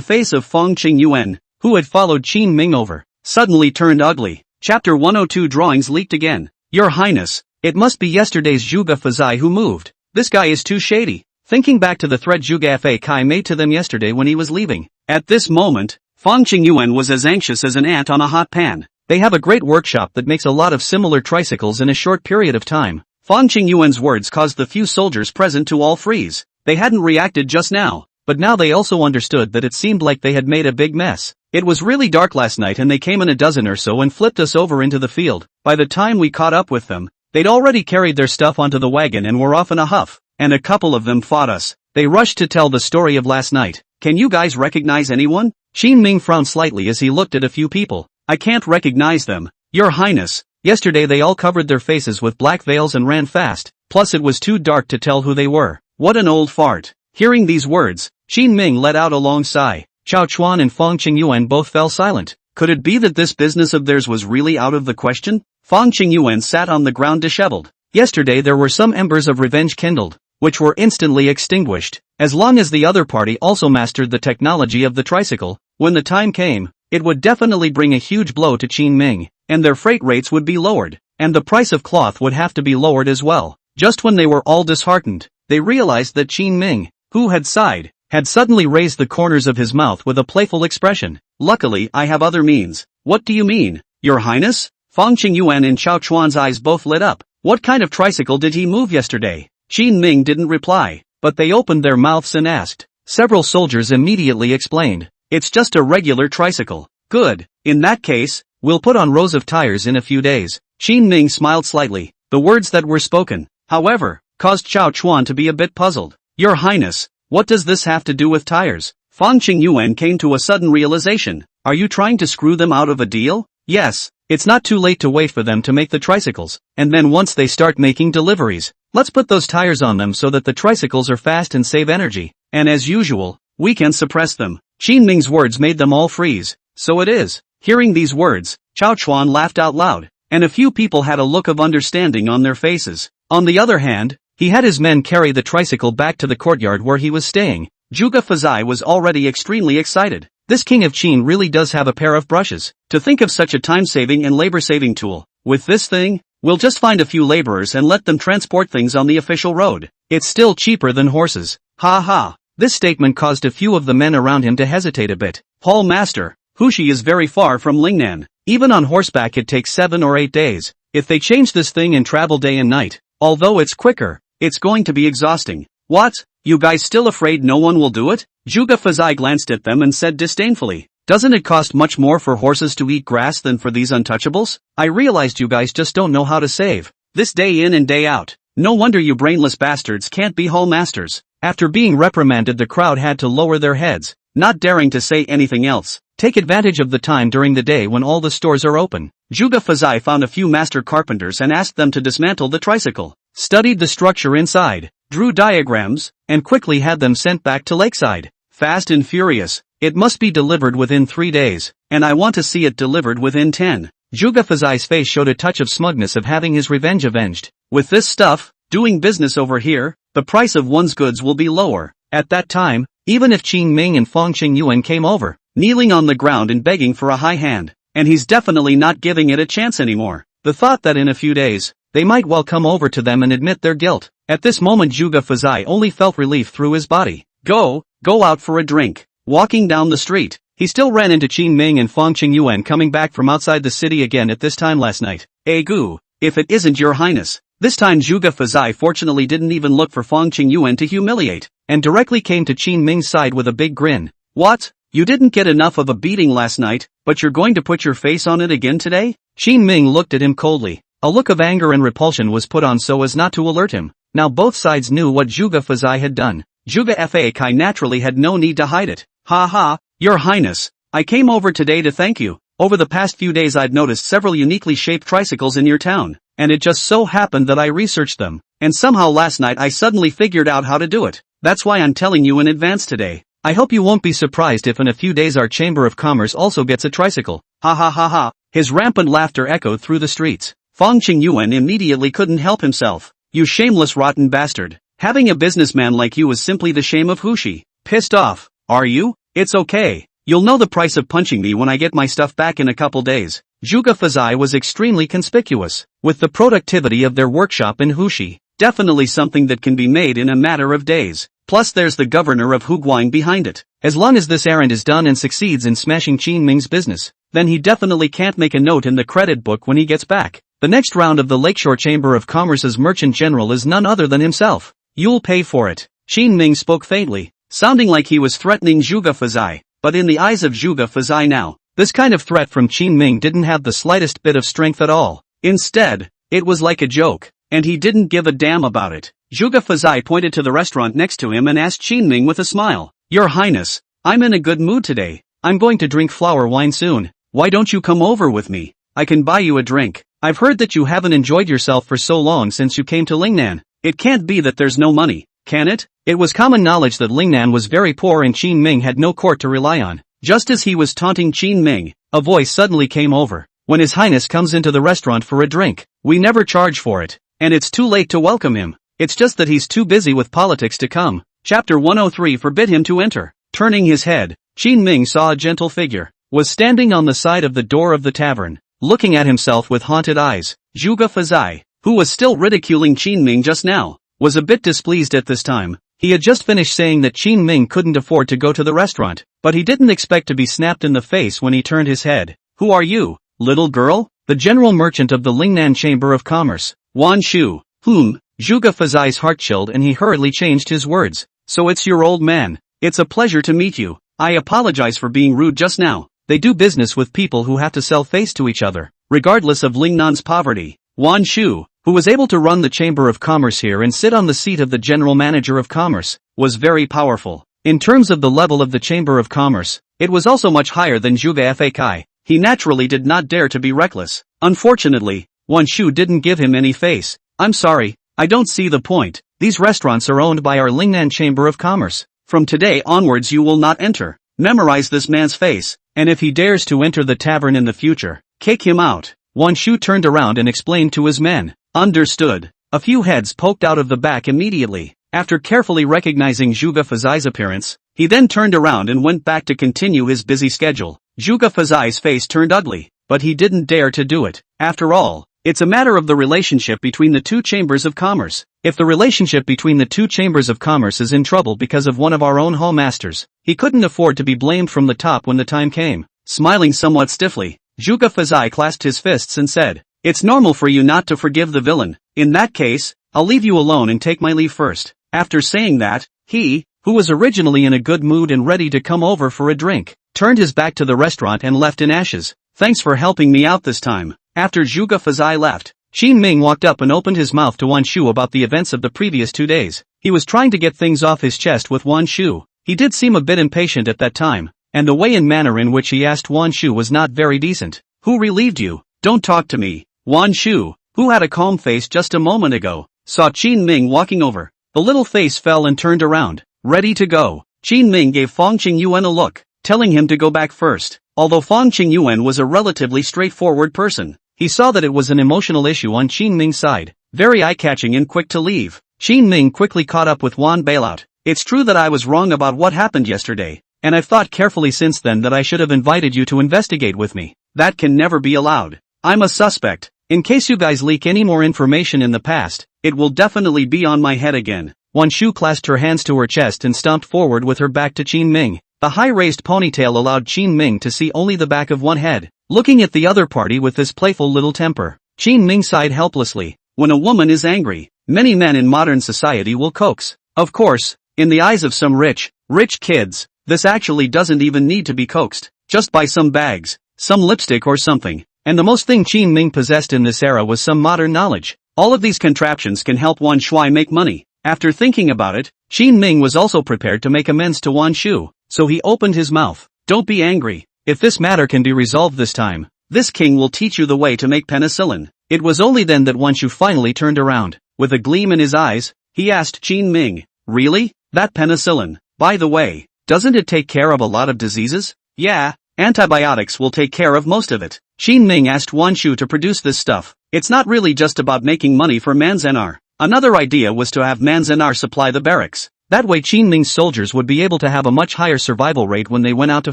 face of Fang Qingyuan, who had followed Qin Ming over, suddenly turned ugly. Chapter 102 Drawings leaked again. Your Highness, it must be yesterday's Zhuge Fazai who moved. This guy is too shady. Thinking back to the threat Zhuge Fei made to them yesterday when he was leaving. At this moment, Fang Qingyuan was as anxious as an ant on a hot pan. They have a great workshop that makes a lot of similar tricycles in a short period of time. Fang Qingyuan's words caused the few soldiers present to all freeze. They hadn't reacted just now, but now they also understood that it seemed like they had made a big mess. It was really dark last night and they came in a dozen or so and flipped us over into the field. By the time we caught up with them, they'd already carried their stuff onto the wagon and were off in a huff, and a couple of them fought us. They rushed to tell the story of last night. Can you guys recognize anyone? Qin Ming frowned slightly as he looked at a few people. I can't recognize them. Your Highness, yesterday they all covered their faces with black veils and ran fast, plus it was too dark to tell who they were. What an old fart. Hearing these words, Qin Ming let out a long sigh. Chao Chuan and Fang Qingyuan both fell silent. Could it be that this business of theirs was really out of the question? Fang Qingyuan sat on the ground disheveled. Yesterday there were some embers of revenge kindled, which were instantly extinguished. As long as the other party also mastered the technology of the tricycle, when the time came, it would definitely bring a huge blow to Qin Ming, and their freight rates would be lowered, and the price of cloth would have to be lowered as well. Just when they were all disheartened, they realized that Qin Ming, who had sighed, had suddenly raised the corners of his mouth with a playful expression. Luckily I have other means. What do you mean, Your Highness? Fang Qingyuan and Chao Chuan's eyes both lit up. What kind of tricycle did he move yesterday? Qin Ming didn't reply, but they opened their mouths and asked. Several soldiers immediately explained. It's just a regular tricycle. Good. In that case, we'll put on rows of tires in a few days. Qin Ming smiled slightly. The words that were spoken, however, caused Chao Chuan to be a bit puzzled. Your Highness, what does this have to do with tires? Fang Qingyuan came to a sudden realization. Are you trying to screw them out of a deal? Yes. It's not too late to wait for them to make the tricycles, and then once they start making deliveries, let's put those tires on them so that the tricycles are fast and save energy, and as usual, we can suppress them. Qin Ming's words made them all freeze. So it is. Hearing these words, Chao Chuan laughed out loud, and a few people had a look of understanding on their faces. On the other hand, he had his men carry the tricycle back to the courtyard where he was staying. Zhuge Fazai was already extremely excited. This king of Qin really does have a pair of brushes. To think of such a time-saving and labor-saving tool. With this thing, we'll just find a few laborers and let them transport things on the official road. It's still cheaper than horses. Ha ha. This statement caused a few of the men around him to hesitate a bit. Hall Master, Hushi is very far from Lingnan. Even on horseback it takes 7 or 8 days. If they change this thing and travel day and night, although it's quicker, it's going to be exhausting. What? You guys still afraid no one will do it? Zhuge Fazai glanced at them and said disdainfully. Doesn't it cost much more for horses to eat grass than for these untouchables? I realized you guys just don't know how to save. This day in and day out. No wonder you brainless bastards can't be hall masters. After being reprimanded, the crowd had to lower their heads, not daring to say anything else. Take advantage of the time during the day when all the stores are open. Zhuge Fazai found a few master carpenters and asked them to dismantle the tricycle, studied the structure inside, drew diagrams, and quickly had them sent back to Lakeside. Fast and furious. It must be delivered within 3 days, and I want to see it delivered within 10. Zhuge Fazai's face showed a touch of smugness of having his revenge avenged. With this stuff, doing business over here, the price of one's goods will be lower. At that time, even if Qin Ming and Fang Qingyuan came over, kneeling on the ground and begging for a high hand, and he's definitely not giving it a chance anymore. The thought that in a few days, they might well come over to them and admit their guilt. At this moment Zhuge Fazai only felt relief through his body. Go out for a drink. Walking down the street, he still ran into Qin Ming and Fang Qingyuan coming back from outside the city again at this time last night. Gu, if it isn't your highness. This time Zhuge Fazai fortunately didn't even look for Fang Qingyuan to humiliate, and directly came to Qin Ming's side with a big grin. What? You didn't get enough of a beating last night, but you're going to put your face on it again today? Qin Ming looked at him coldly. A look of anger and repulsion was put on so as not to alert him. Now both sides knew what Zhuge Fazai had done. Zhuge Fai naturally had no need to hide it. Ha ha, your highness. I came over today to thank you. Over the past few days I've noticed several uniquely shaped tricycles in your town, and it just so happened that I researched them, and somehow last night I suddenly figured out how to do it. That's why I'm telling you in advance today. I hope you won't be surprised if in a few days our Chamber of Commerce also gets a tricycle. Ha ha ha ha. His rampant laughter echoed through the streets. Fang Qingyuan immediately couldn't help himself. You shameless rotten bastard. Having a businessman like you is simply the shame of Hushi. Pissed off, are you? It's okay. You'll know the price of punching me when I get my stuff back in a couple days. Zhuge Fazai was extremely conspicuous, with the productivity of their workshop in Hushi. Definitely something that can be made in a matter of days. Plus there's the governor of Huguang behind it. As long as this errand is done and succeeds in smashing Qin Ming's business, then he definitely can't make a note in the credit book when he gets back. The next round of the Lakeshore Chamber of Commerce's merchant general is none other than himself. You'll pay for it. Qin Ming spoke faintly, sounding like he was threatening Zhuge Fazai, but in the eyes of Zhuge Fazai now, this kind of threat from Qin Ming didn't have the slightest bit of strength at all. Instead, it was like a joke, and he didn't give a damn about it. Zhuge Fazai pointed to the restaurant next to him and asked Qin Ming with a smile, Your Highness, I'm in a good mood today. I'm going to drink flower wine soon. Why don't you come over with me? I can buy you a drink. I've heard that you haven't enjoyed yourself for so long since you came to Lingnan. It can't be that there's no money, can it? It was common knowledge that Lingnan was very poor and Qin Ming had no court to rely on. Just as he was taunting Qin Ming, a voice suddenly came over. When His Highness comes into the restaurant for a drink, we never charge for it, and it's too late to welcome him. It's just that he's too busy with politics to come. Chapter 103 forbid him to enter. Turning his head, Qin Ming saw a gentle figure, was standing on the side of the door of the tavern, looking at himself with haunted eyes. Zhuge Fazai, who was still ridiculing Qin Ming just now, was a bit displeased at this time. He had just finished saying that Qin Ming couldn't afford to go to the restaurant, but he didn't expect to be snapped in the face when he turned his head. Who are you, little girl? The general merchant of the Lingnan Chamber of Commerce. Wan Shu. Zhuge Fazai's heart chilled and he hurriedly changed his words. So it's your old man. It's a pleasure to meet you. I apologize for being rude just now. They do business with people who have to sell face to each other, regardless of Lingnan's poverty. Wan Shu, who was able to run the Chamber of Commerce here and sit on the seat of the General Manager of Commerce, was very powerful. In terms of the level of the Chamber of Commerce, it was also much higher than Zhuge Fai. He naturally did not dare to be reckless. Unfortunately, Wan Shu didn't give him any face. I'm sorry, I don't see the point. These restaurants are owned by our Lingnan Chamber of Commerce. From today onwards you will not enter. Memorize this man's face, and if he dares to enter the tavern in the future, kick him out. Wan Shu turned around and explained to his men. Understood. A few heads poked out of the back immediately. After carefully recognizing Zhuge Fazai's appearance, he then turned around and went back to continue his busy schedule. Zhuge Fazai's face turned ugly, but he didn't dare to do it. After all, it's a matter of the relationship between the two chambers of commerce. If the relationship between the two chambers of commerce is in trouble because of one of our own hall masters, he couldn't afford to be blamed from the top when the time came. Smiling somewhat stiffly, Zhuge Fazai clasped his fists and said, It's normal for you not to forgive the villain. In that case, I'll leave you alone and take my leave first. After saying that, he, who was originally in a good mood and ready to come over for a drink, turned his back to the restaurant and left in ashes. Thanks for helping me out this time. After Zhuge Fazai left, Qin Ming walked up and opened his mouth to Wan Shu about the events of the previous 2 days. He was trying to get things off his chest with Wan Shu. He did seem a bit impatient at that time, and the way and manner in which he asked Wan Shu was not very decent. Who relieved you? Don't talk to me. Wan Shu, who had a calm face just a moment ago, saw Qin Ming walking over. The little face fell and turned around, ready to go. Qin Ming gave Fang Qingyuan a look, telling him to go back first. Although Fang Qingyuan was a relatively straightforward person, he saw that it was an emotional issue on Qin Ming's side, very eye-catching and quick to leave. Qin Ming quickly caught up with Wan Bailout. It's true that I was wrong about what happened yesterday, and I've thought carefully since then that I should have invited you to investigate with me. That can never be allowed. I'm a suspect, In case you guys leak any more information in the past, it will definitely be on my head again. Wan Shu clasped her hands to her chest and stomped forward with her back to Qin Ming. The high-raised ponytail allowed Qin Ming to see only the back of one head. Looking at the other party with this playful little temper, Qin Ming sighed helplessly. When a woman is angry, many men in modern society will coax. Of course, in the eyes of some rich kids, this actually doesn't even need to be coaxed. Just buy some bags, some lipstick or something. And the most thing Qin Ming possessed in this era was some modern knowledge. All of these contraptions can help Wan Shui make money. After thinking about it, Qin Ming was also prepared to make amends to Wan Shu, so he opened his mouth. Don't be angry. If this matter can be resolved this time, this king will teach you the way to make penicillin. It was only then that Wan Shu finally turned around. With a gleam in his eyes, he asked Qin Ming, really? That penicillin, by the way, doesn't it take care of a lot of diseases? Yeah, antibiotics will take care of most of it. Qin Ming asked Wan Shu to produce this stuff. It's not really just about making money for Manzanar. Another idea was to have Manzanar supply the barracks. That way Qin Ming's soldiers would be able to have a much higher survival rate when they went out to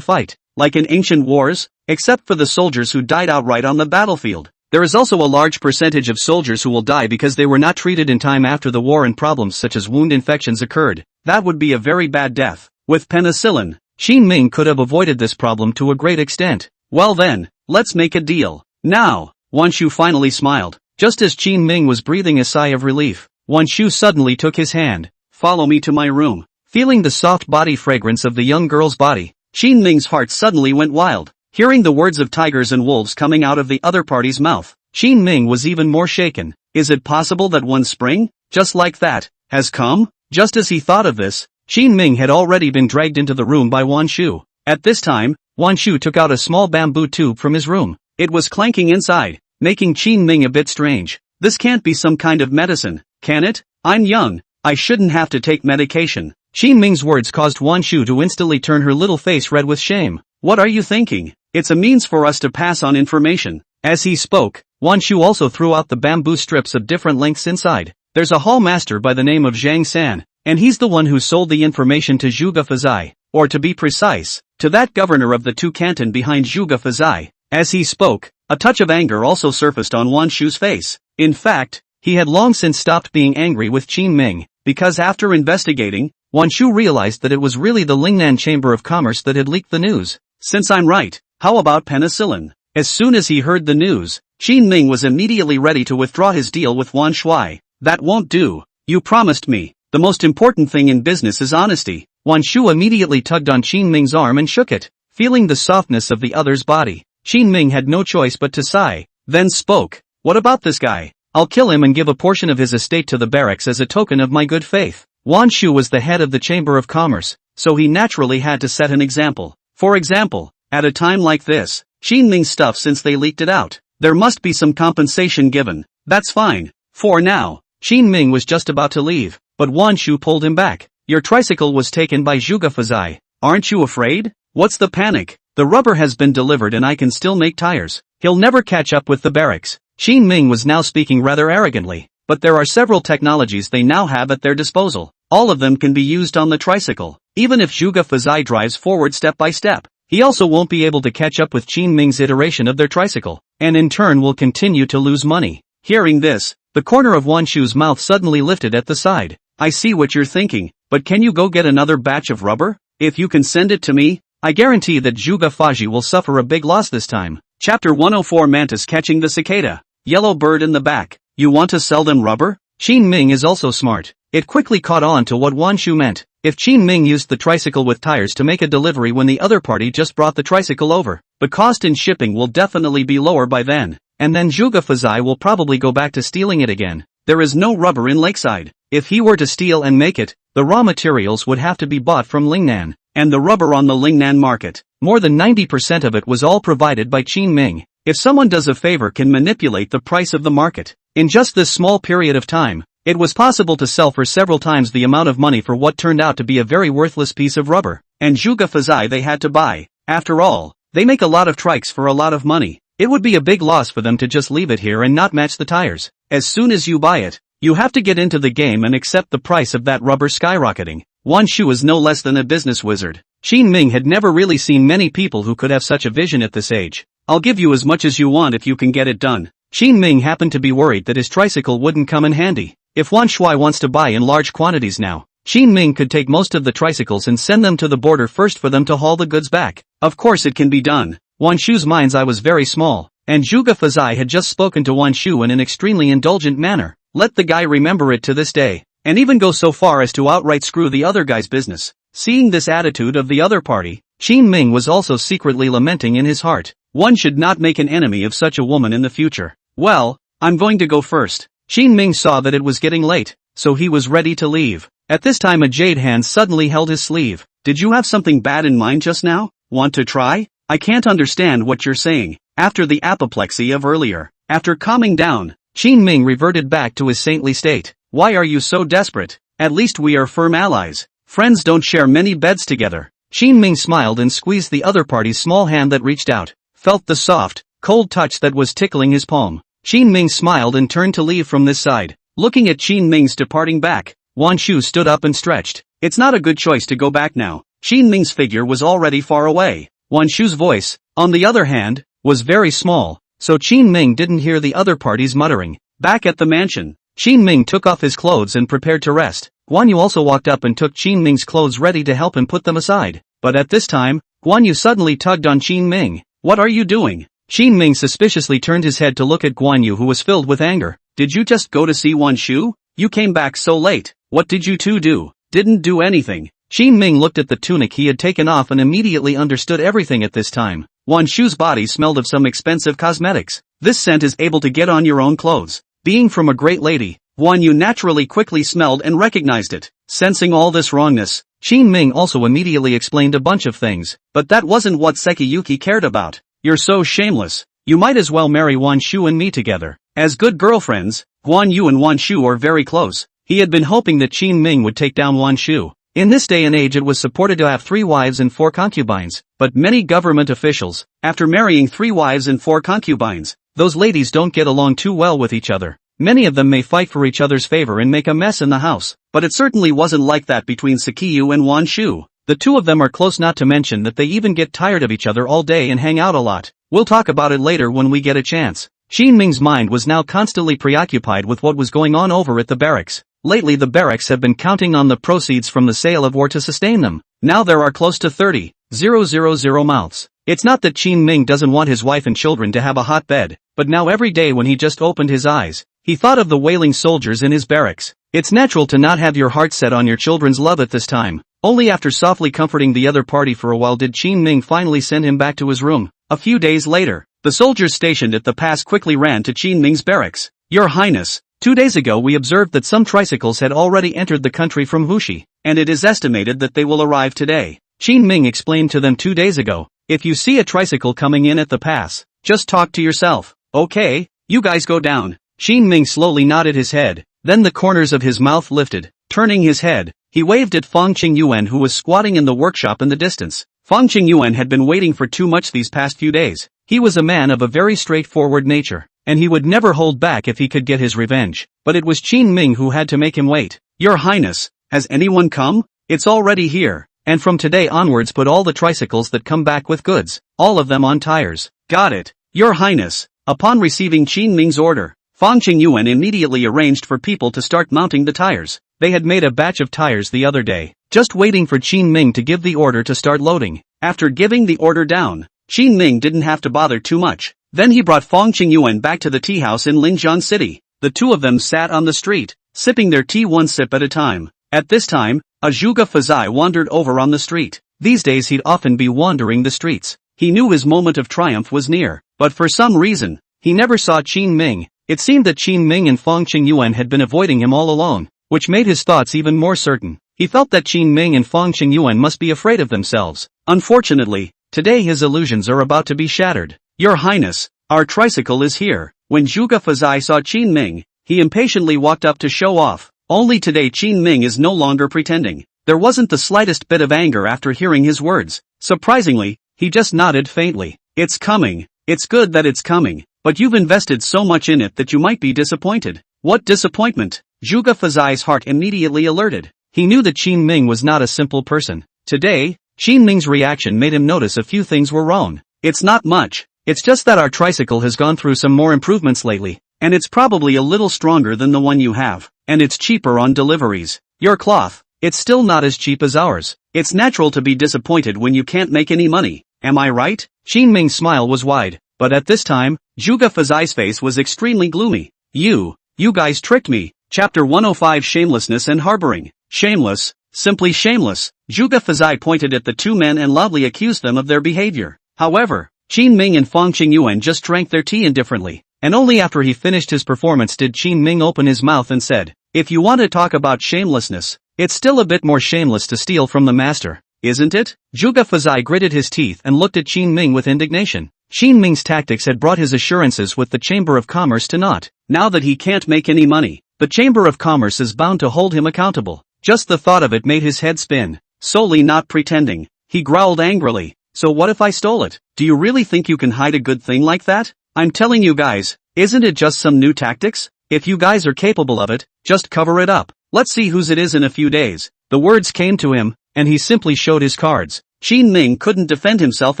fight. Like in ancient wars, except for the soldiers who died outright on the battlefield. There is also a large percentage of soldiers who will die because they were not treated in time after the war and problems such as wound infections occurred. That would be a very bad death. With penicillin, Qin Ming could have avoided this problem to a great extent. Well then, let's make a deal. Now, Wan Shu finally smiled. Just as Qin Ming was breathing a sigh of relief, Wan Shu suddenly took his hand. Follow me to my room. Feeling the soft body fragrance of the young girl's body, Qin Ming's heart suddenly went wild. Hearing the words of tigers and wolves coming out of the other party's mouth, Qin Ming was even more shaken. Is it possible that one spring, just like that, has come? Just as he thought of this, Qin Ming had already been dragged into the room by Wan Shu. At this time, Wan Shu took out a small bamboo tube from his room. It was clanking inside, making Qin Ming a bit strange. This can't be some kind of medicine, can it? I'm young, I shouldn't have to take medication. Qin Ming's words caused Wan Shu to instantly turn her little face red with shame. What are you thinking? It's a means for us to pass on information. As he spoke, Wan Shu also threw out the bamboo strips of different lengths inside. There's a hall master by the name of Zhang San, and he's the one who sold the information to Zhuge Fazai, or to be precise, to that governor of the two canton behind Zhuge Fazai. As he spoke, a touch of anger also surfaced on Wan Shu's face. In fact, he had long since stopped being angry with Qin Ming, because after investigating, Wan Shu realized that it was really the Lingnan Chamber of Commerce that had leaked the news. Since I'm right, how about penicillin? As soon as he heard the news, Qin Ming was immediately ready to withdraw his deal with Wan Shui. That won't do. You promised me. The most important thing in business is honesty. Wan Shu immediately tugged on Qin Ming's arm and shook it. Feeling the softness of the other's body, Qin Ming had no choice but to sigh, then spoke. What about this guy? I'll kill him and give a portion of his estate to the barracks as a token of my good faith. Wan Shu was the head of the Chamber of Commerce, so he naturally had to set an example. For example, at a time like this, Qin Ming's stuff since they leaked it out, there must be some compensation given. That's fine. For now, Qin Ming was just about to leave, but Wan Shu pulled him back. Your tricycle was taken by Zhuge Fazai. Aren't you afraid? What's the panic? The rubber has been delivered and I can still make tires. He'll never catch up with the barracks. Qin Ming was now speaking rather arrogantly, but there are several technologies they now have at their disposal. All of them can be used on the tricycle. Even if Zhuge Fazai drives forward step by step, he also won't be able to catch up with Qin Ming's iteration of their tricycle, and in turn will continue to lose money. Hearing this, the corner of Wan Shu's mouth suddenly lifted at the side. I see what you're thinking, but can you go get another batch of rubber? If you can send it to me, I guarantee that Zhuge Faji will suffer a big loss this time. Chapter 104 Mantis catching the cicada. Yellow bird in the back. You want to sell them rubber? Qin Ming is also smart. It quickly caught on to what Wan Shu meant. If Qin Ming used the tricycle with tires to make a delivery when the other party just brought the tricycle over, the cost in shipping will definitely be lower by then, and then Zhuge Fazai will probably go back to stealing it again. There is no rubber in Lakeside. If he were to steal and make it, the raw materials would have to be bought from Lingnan, and the rubber on the Lingnan market, more than 90% of it was all provided by Qin Ming. If someone does a favor can manipulate the price of the market, in just this small period of time, it was possible to sell for several times the amount of money for what turned out to be a very worthless piece of rubber. And Zhuge Fazai they had to buy. After all, they make a lot of trikes for a lot of money. It would be a big loss for them to just leave it here and not match the tires. As soon as you buy it, you have to get into the game and accept the price of that rubber skyrocketing. Wan Shu is no less than a business wizard. Qin Ming had never really seen many people who could have such a vision at this age. I'll give you as much as you want if you can get it done. Qin Ming happened to be worried that his tricycle wouldn't come in handy. If Wan Shui wants to buy in large quantities now, Qin Ming could take most of the tricycles and send them to the border first for them to haul the goods back. Of course it can be done. Wan Shu's mind's eye was very small, and Zhuge Fazai had just spoken to Wan Shu in an extremely indulgent manner. Let the guy remember it to this day, and even go so far as to outright screw the other guy's business. Seeing this attitude of the other party, Qin Ming was also secretly lamenting in his heart. One should not make an enemy of such a woman in the future. Well, I'm going to go first. Qin Ming saw that it was getting late, so he was ready to leave. At this time a jade hand suddenly held his sleeve. Did you have something bad in mind just now? Want to try? I can't understand what you're saying. After the apoplexy of earlier, after calming down, Qin Ming reverted back to his saintly state. Why are you so desperate? At least we are firm allies. Friends don't share many beds together. Qin Ming smiled and squeezed the other party's small hand that reached out, felt the soft, cold touch that was tickling his palm. Qin Ming smiled and turned to leave from this side. Looking at Qin Ming's departing back, Wan Shu stood up and stretched. It's not a good choice to go back now. Qin Ming's figure was already far away. Wan Shu's voice, on the other hand, was very small, so Qin Ming didn't hear the other party's muttering. Back at the mansion, Qin Ming took off his clothes and prepared to rest. Guan Yu also walked up and took Qin Ming's clothes ready to help him put them aside. But at this time, Guan Yu suddenly tugged on Qin Ming. What are you doing? Qin Ming suspiciously turned his head to look at Guan Yu, who was filled with anger. Did you just go to see Wan Shu? You came back so late. What did you two do? Didn't do anything. Qin Ming looked at the tunic he had taken off and immediately understood everything at this time. Wan Shu's body smelled of some expensive cosmetics. This scent is able to get on your own clothes. Being from a great lady, Guan Yu naturally quickly smelled and recognized it. Sensing all this wrongness, Qin Ming also immediately explained a bunch of things, but that wasn't what Sekiyuki cared about. You're so shameless. You might as well marry Wan Shu and me together. As good girlfriends, Guan Yu and Wan Shu are very close. He had been hoping that Qin Ming would take down Wan Shu. In this day and age it was supported to have 3 wives and 4 concubines, but many government officials, after marrying 3 wives and 4 concubines, those ladies don't get along too well with each other. Many of them may fight for each other's favor and make a mess in the house, but it certainly wasn't like that between Sekiyu and Wan Shu. The two of them are close, not to mention that they even get tired of each other all day and hang out a lot. We'll talk about it later when we get a chance. Qin Ming's mind was now constantly preoccupied with what was going on over at the barracks. Lately the barracks have been counting on the proceeds from the sale of ore to sustain them. Now there are close to 30,000 mouths. It's not that Qin Ming doesn't want his wife and children to have a hot bed, but now every day when he just opened his eyes, he thought of the wailing soldiers in his barracks. It's natural to not have your heart set on your children's love at this time. Only after softly comforting the other party for a while did Qin Ming finally send him back to his room. A few days later, the soldiers stationed at the pass quickly ran to Qin Ming's barracks. Your Highness, 2 days ago we observed that some tricycles had already entered the country from Hushi, and it is estimated that they will arrive today. Qin Ming explained to them 2 days ago. If you see a tricycle coming in at the pass, just talk to yourself. Okay, you guys go down. Qin Ming slowly nodded his head, then the corners of his mouth lifted. Turning his head, he waved at Fang Qingyuan, who was squatting in the workshop in the distance. Fang Qingyuan had been waiting for too much these past few days. He was a man of a very straightforward nature, and he would never hold back if he could get his revenge. But it was Qin Ming who had to make him wait. Your Highness, has anyone come? It's already here, and from today onwards put all the tricycles that come back with goods, all of them on tires. Got it, Your Highness. Upon receiving Qin Ming's order, Fang Qingyuan immediately arranged for people to start mounting the tires. They had made a batch of tires the other day, just waiting for Qin Ming to give the order to start loading. After giving the order down, Qin Ming didn't have to bother too much. Then he brought Fang Qingyuan back to the tea house in Linjiang City. The two of them sat on the street, sipping their tea one sip at a time. At this time, a Zhuge Fazai wandered over on the street. These days he'd often be wandering the streets. He knew his moment of triumph was near, but for some reason, he never saw Qin Ming. It seemed that Qin Ming and Fang Qingyuan had been avoiding him all along, which made his thoughts even more certain. He felt that Qin Ming and Fang Qingyuan must be afraid of themselves. Unfortunately, today his illusions are about to be shattered. Your Highness, our tricycle is here. When Zhuge Fazai saw Qin Ming, he impatiently walked up to show off. Only today Qin Ming is no longer pretending. There wasn't the slightest bit of anger after hearing his words. Surprisingly, he just nodded faintly. It's coming. It's good that it's coming. But you've invested so much in it that you might be disappointed. What disappointment? Zhuge Fazai's heart immediately alerted. He knew that Qin Ming was not a simple person. Today, Qin Ming's reaction made him notice a few things were wrong. It's not much. It's just that our tricycle has gone through some more improvements lately, and it's probably a little stronger than the one you have, and it's cheaper on deliveries. Your cloth, it's still not as cheap as ours. It's natural to be disappointed when you can't make any money, am I right? Qin Ming's smile was wide, but at this time, Zhuge Fazai's face was extremely gloomy. You guys tricked me. Chapter 105 Shamelessness and Harboring. Shameless, simply shameless. Zhuge Fazai pointed at the two men and loudly accused them of their behavior. However, Qin Ming and Fang Qingyuan just drank their tea indifferently, and only after he finished his performance did Qin Ming open his mouth and said, "If you want to talk about shamelessness, it's still a bit more shameless to steal from the master, isn't it?" Zhuge Fazai gritted his teeth and looked at Qin Ming with indignation. Qin Ming's tactics had brought his assurances with the Chamber of Commerce to naught. Now that he can't make any money, the Chamber of Commerce is bound to hold him accountable. Just the thought of it made his head spin. Solely not pretending, he growled angrily. So what if I stole it? Do you really think you can hide a good thing like that? I'm telling you guys, isn't it just some new tactics? If you guys are capable of it, just cover it up. Let's see whose it is in a few days. The words came to him, and he simply showed his cards. Qin Ming couldn't defend himself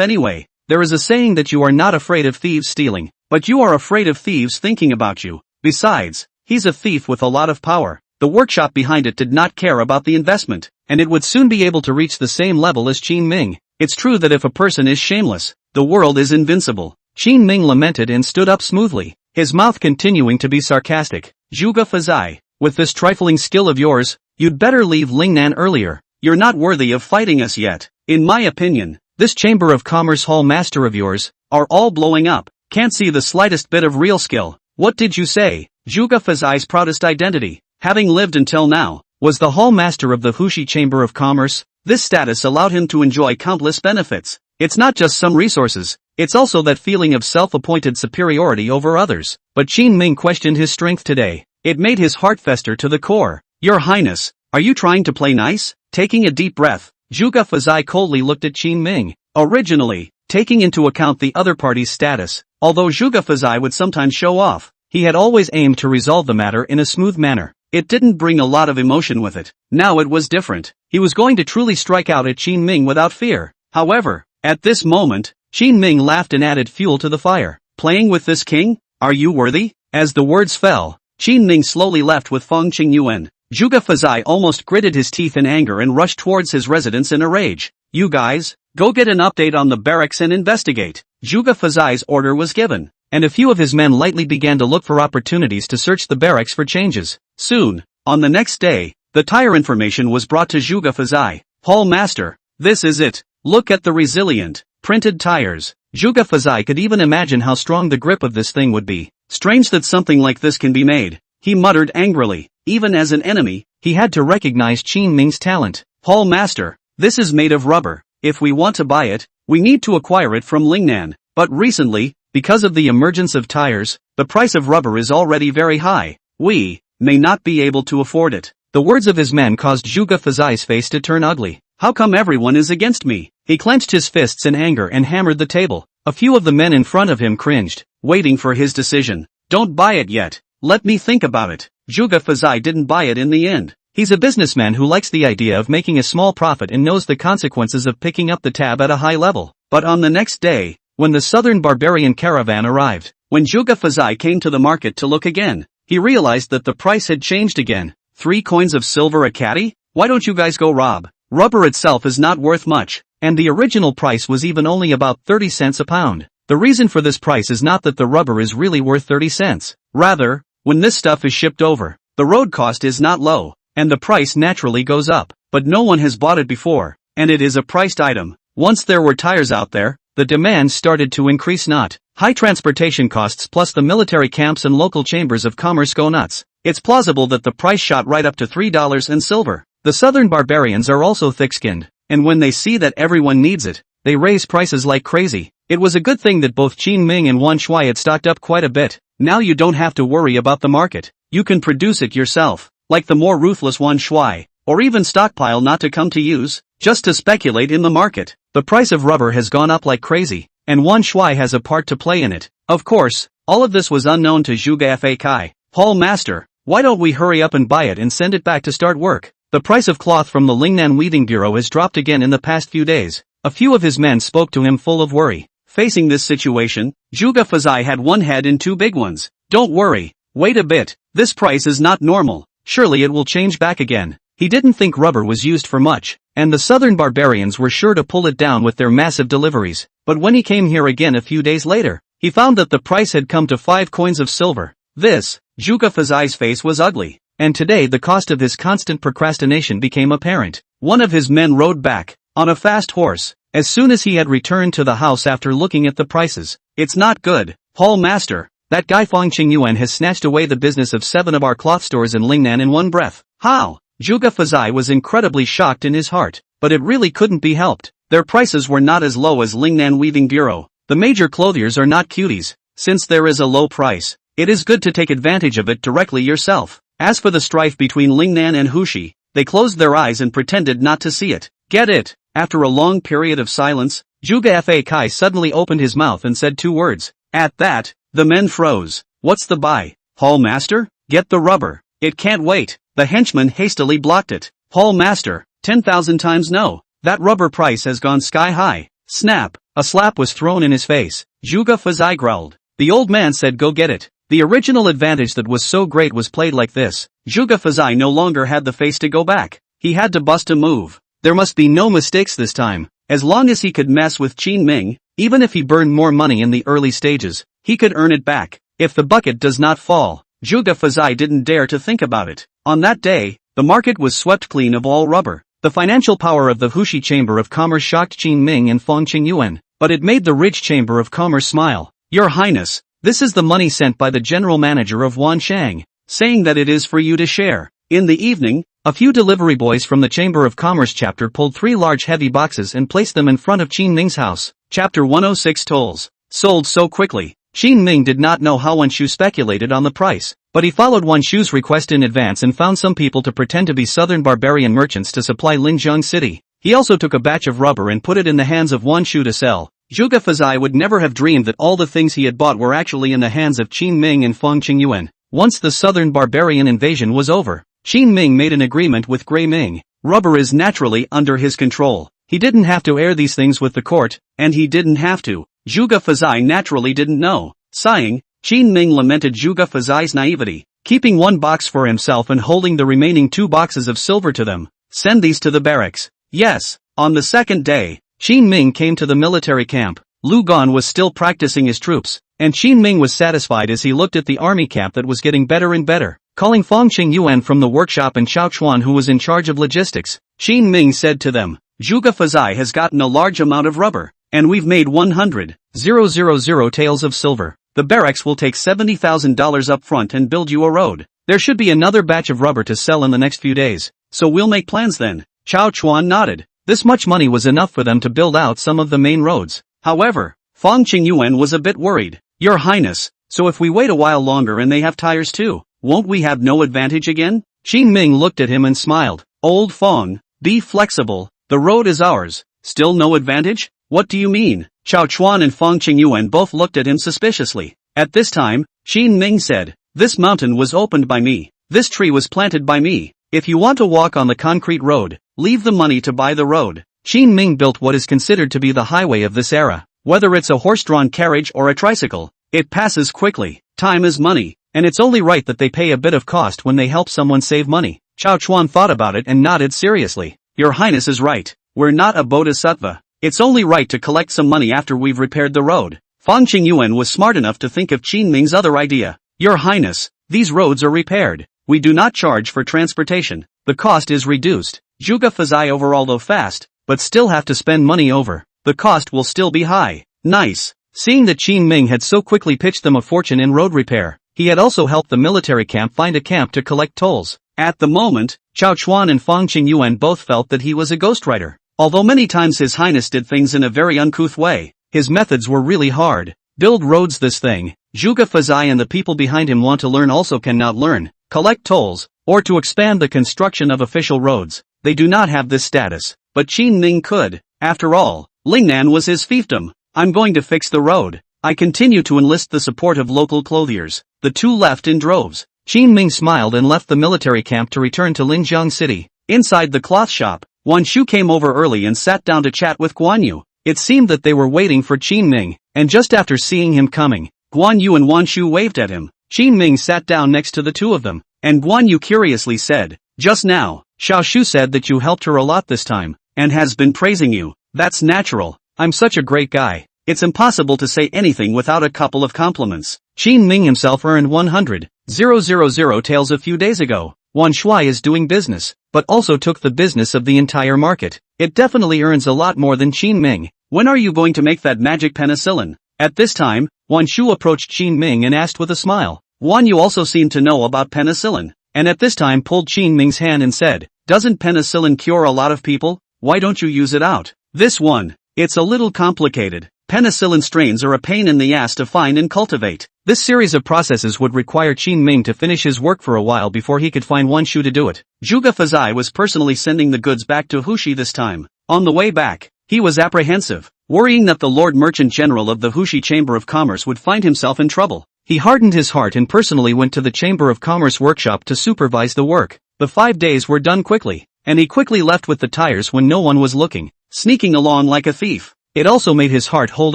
anyway. There is a saying that you are not afraid of thieves stealing, but you are afraid of thieves thinking about you. Besides, he's a thief with a lot of power. The workshop behind it did not care about the investment, and it would soon be able to reach the same level as Qin Ming. It's true that if a person is shameless, the world is invincible. Qin Ming lamented and stood up smoothly, his mouth continuing to be sarcastic. Zhuge Fazai, with this trifling skill of yours, you'd better leave Lingnan earlier. You're not worthy of fighting us yet. In my opinion, this Chamber of Commerce hall master of yours, are all blowing up. Can't see the slightest bit of real skill. What did you say? Zhuge Fazai's proudest identity, having lived until now, was the hall master of the Hushi Chamber of Commerce. This status allowed him to enjoy countless benefits. It's not just some resources, it's also that feeling of self-appointed superiority over others. But Qin Ming questioned his strength today. It made his heart fester to the core. Your Highness, are you trying to play nice? Taking a deep breath, Zhuge Fazai coldly looked at Qin Ming. Originally, taking into account the other party's status, although Zhuge Fazai would sometimes show off, he had always aimed to resolve the matter in a smooth manner. It didn't bring a lot of emotion with it. Now it was different. He was going to truly strike out at Qin Ming without fear. However, at this moment, Qin Ming laughed and added fuel to the fire. Playing with this king? Are you worthy? As the words fell, Qin Ming slowly left with Fang Qingyuan. Zhuge Fazai almost gritted his teeth in anger and rushed towards his residence in a rage. You guys, go get an update on the barracks and investigate. Zhuge Fazai's order was given, and a few of his men lightly began to look for opportunities to search the barracks for changes. Soon, on the next day, the tire information was brought to Zhuge Fazai. Hall Master, this is it. Look at the resilient, printed tires. Zhuge Fazai could even imagine how strong the grip of this thing would be. Strange that something like this can be made, he muttered angrily. Even as an enemy, he had to recognize Qin Ming's talent. Hall Master, this is made of rubber. If we want to buy it, we need to acquire it from Lingnan. But recently, because of the emergence of tires, the price of rubber is already very high. We may not be able to afford it. The words of his men caused Zhuge Fazai's face to turn ugly. How come everyone is against me? He clenched his fists in anger and hammered the table. A few of the men in front of him cringed, waiting for his decision. Don't buy it yet. Let me think about it. Zhuge Fazai didn't buy it in the end. He's a businessman who likes the idea of making a small profit and knows the consequences of picking up the tab at a high level. But on the next day, when the southern barbarian caravan arrived, when Zhuge Fazai came to the market to look again, he realized that the price had changed again. 3 coins of silver a caddy? Why don't you guys go rob? Rubber itself is not worth much, and the original price was even only about 30 cents a pound. The reason for this price is not that the rubber is really worth 30 cents. Rather, when this stuff is shipped over, the road cost is not low, and the price naturally goes up. But no one has bought it before, and it is a priced item. Once there were tires out there, the demand started to increase. Not high transportation costs plus the military camps and local chambers of commerce go nuts. It's plausible that the price shot right up to $3 in silver. The southern barbarians are also thick-skinned, and when they see that everyone needs it, they raise prices like crazy. It was a good thing that both Qin Ming and Wan Shui had stocked up quite a bit. Now you don't have to worry about the market. You can produce it yourself, like the more ruthless Wan Shui, or even stockpile not to come to use, just to speculate in the market. The price of rubber has gone up like crazy, and Wan Shui has a part to play in it. Of course, all of this was unknown to Zhuge Fazai. Hall Master, why don't we hurry up and buy it and send it back to start work? The price of cloth from the Lingnan Weaving Bureau has dropped again in the past few days. A few of his men spoke to him full of worry. Facing this situation, Zhuge Fazai had one head and two big ones. Don't worry. Wait a bit. This price is not normal. Surely it will change back again. He didn't think rubber was used for much, and the southern barbarians were sure to pull it down with their massive deliveries. But when he came here again a few days later, he found that the price had come to 5 coins of silver. Zhuge Fazai's face was ugly, and today the cost of his constant procrastination became apparent. One of his men rode back, on a fast horse, as soon as he had returned to the house after looking at the prices. It's not good, Paul Master. That guy Fong Qingyuan has snatched away the business of 7 of our cloth stores in Lingnan in one breath. How? Zhuge Fazai was incredibly shocked in his heart, but it really couldn't be helped. Their prices were not as low as Lingnan Weaving Bureau. The major clothiers are not cuties. Since there is a low price, it is good to take advantage of it directly yourself. As for the strife between Lingnan and Hushi, they closed their eyes and pretended not to see it. Get it? After a long period of silence, Zhuge Fa Kai suddenly opened his mouth and said 2 words. At that, the men froze. What's the buy? Paul Master? Get the rubber. It can't wait. The henchman hastily blocked it. Paul Master, 10,000 times no. That rubber price has gone sky high. Snap. A slap was thrown in his face. Zhuge Fazai growled. The old man said go get it. The original advantage that was so great was played like this. Zhuge Fazai no longer had the face to go back. He had to bust a move. There must be no mistakes this time. As long as he could mess with Qin Ming, even if he burned more money in the early stages, he could earn it back. If the bucket does not fall, Zhuge Fazai didn't dare to think about it. On that day, the market was swept clean of all rubber. The financial power of the Hushi Chamber of Commerce shocked Qin Ming and Fong Qingyuan, but it made the rich Chamber of Commerce smile. Your Highness, this is the money sent by the general manager of Wanshang, saying that it is for you to share. In the evening, a few delivery boys from the Chamber of Commerce chapter pulled 3 large heavy boxes and placed them in front of Qin Ming's house. Chapter 106 Tolls. Sold so quickly. Qin Ming did not know how Wanshu speculated on the price, but he followed Wanshu's request in advance and found some people to pretend to be southern barbarian merchants to supply Linjiang City. He also took a batch of rubber and put it in the hands of Wanshu to sell. Zhuge Fazai would never have dreamed that all the things he had bought were actually in the hands of Qin Ming and Fong Qingyuan. Once the southern barbarian invasion was over, Qin Ming made an agreement with Gray Ming. Rubber is naturally under his control. He didn't have to air these things with the court, and he didn't have to. Zhuge Fazai naturally didn't know. Sighing, Qin Ming lamented Zhuge Fazai's naivety, keeping 1 box for himself and holding the remaining 2 boxes of silver to them. Send these to the barracks. Yes. On the second day, Qin Ming came to the military camp. Lu Gon was still practicing his troops, and Qin Ming was satisfied as he looked at the army camp that was getting better and better. Calling Fong Qingyuan from the workshop and Xiao Chuan who was in charge of logistics, Qin Ming said to them, Zhuge Fazai has gotten a large amount of rubber, and we've made 100,000 taels of silver. The barracks will take $70,000 up front and build you a road. There should be another batch of rubber to sell in the next few days, so we'll make plans then. Xiao Chuan nodded. This much money was enough for them to build out some of the main roads. However, Fong Qingyuan was a bit worried. Your Highness, so if we wait a while longer and they have tires too, won't we have no advantage again? Qin Ming looked at him and smiled. Old Fong, be flexible, the road is ours. Still no advantage? What do you mean? Xiao Chuan and Fong Qingyuan both looked at him suspiciously. At this time, Qin Ming said, this mountain was opened by me. This tree was planted by me. If you want to walk on the concrete road, leave the money to buy the road. Qin Ming built what is considered to be the highway of this era. Whether it's a horse-drawn carriage or a tricycle, it passes quickly. Time is money, and it's only right that they pay a bit of cost when they help someone save money. Xiao Chuan thought about it and nodded seriously. Your Highness is right. We're not a bodhisattva. It's only right to collect some money after we've repaired the road. Fong Qingyuan was smart enough to think of Qin Ming's other idea. Your Highness, these roads are repaired. We do not charge for transportation. The cost is reduced. Zhuge Fazai overall though fast, but still have to spend money over. The cost will still be high. Nice. Seeing that Qin Ming had so quickly pitched them a fortune in road repair, he had also helped the military camp find a camp to collect tolls. At the moment, Xiao Chuan and Fong Qingyuan both felt that he was a ghostwriter. Although many times His Highness did things in a very uncouth way, his methods were really hard. Build roads this thing, Zhuge Fazai and the people behind him want to learn also cannot learn. Collect tolls, or to expand the construction of official roads. They do not have this status, but Qin Ming could. After all, Lingnan was his fiefdom. I'm going to fix the road. I continue to enlist the support of local clothiers. The two left in droves. Qin Ming smiled and left the military camp to return to Linjiang City. Inside the cloth shop, Wan Shu came over early and sat down to chat with Guan Yu. It seemed that they were waiting for Qin Ming, and just after seeing him coming, Guan Yu and Wan Shu waved at him. Qin Ming sat down next to the two of them, and Guan Yu curiously said, "Just now, Xiao Shu said that you helped her a lot this time, and has been praising you. That's natural, I'm such a great guy. It's impossible to say anything without a couple of compliments." Qin Ming himself earned 100,000 taels a few days ago. Wan Shui is doing business, but also took the business of the entire market. It definitely earns a lot more than Qin Ming. When are you going to make that magic penicillin? At this time, Wan Shu approached Qin Ming and asked with a smile. Wan Yu also seemed to know about penicillin, and at this time pulled Qin Ming's hand and said, "Doesn't penicillin cure a lot of people? Why don't you use it out?" "This one, it's a little complicated. Penicillin strains are a pain in the ass to find and cultivate." This series of processes would require Qin Ming to finish his work for a while before he could find Wan Shu to do it. Zhuge Fazai was personally sending the goods back to Hushi this time. On the way back, he was apprehensive, worrying that the Lord Merchant General of the Hushi Chamber of Commerce would find himself in trouble. He hardened his heart and personally went to the Chamber of Commerce workshop to supervise the work. The 5 days were done quickly, and he quickly left with the tires when no one was looking, sneaking along like a thief. It also made his heart hold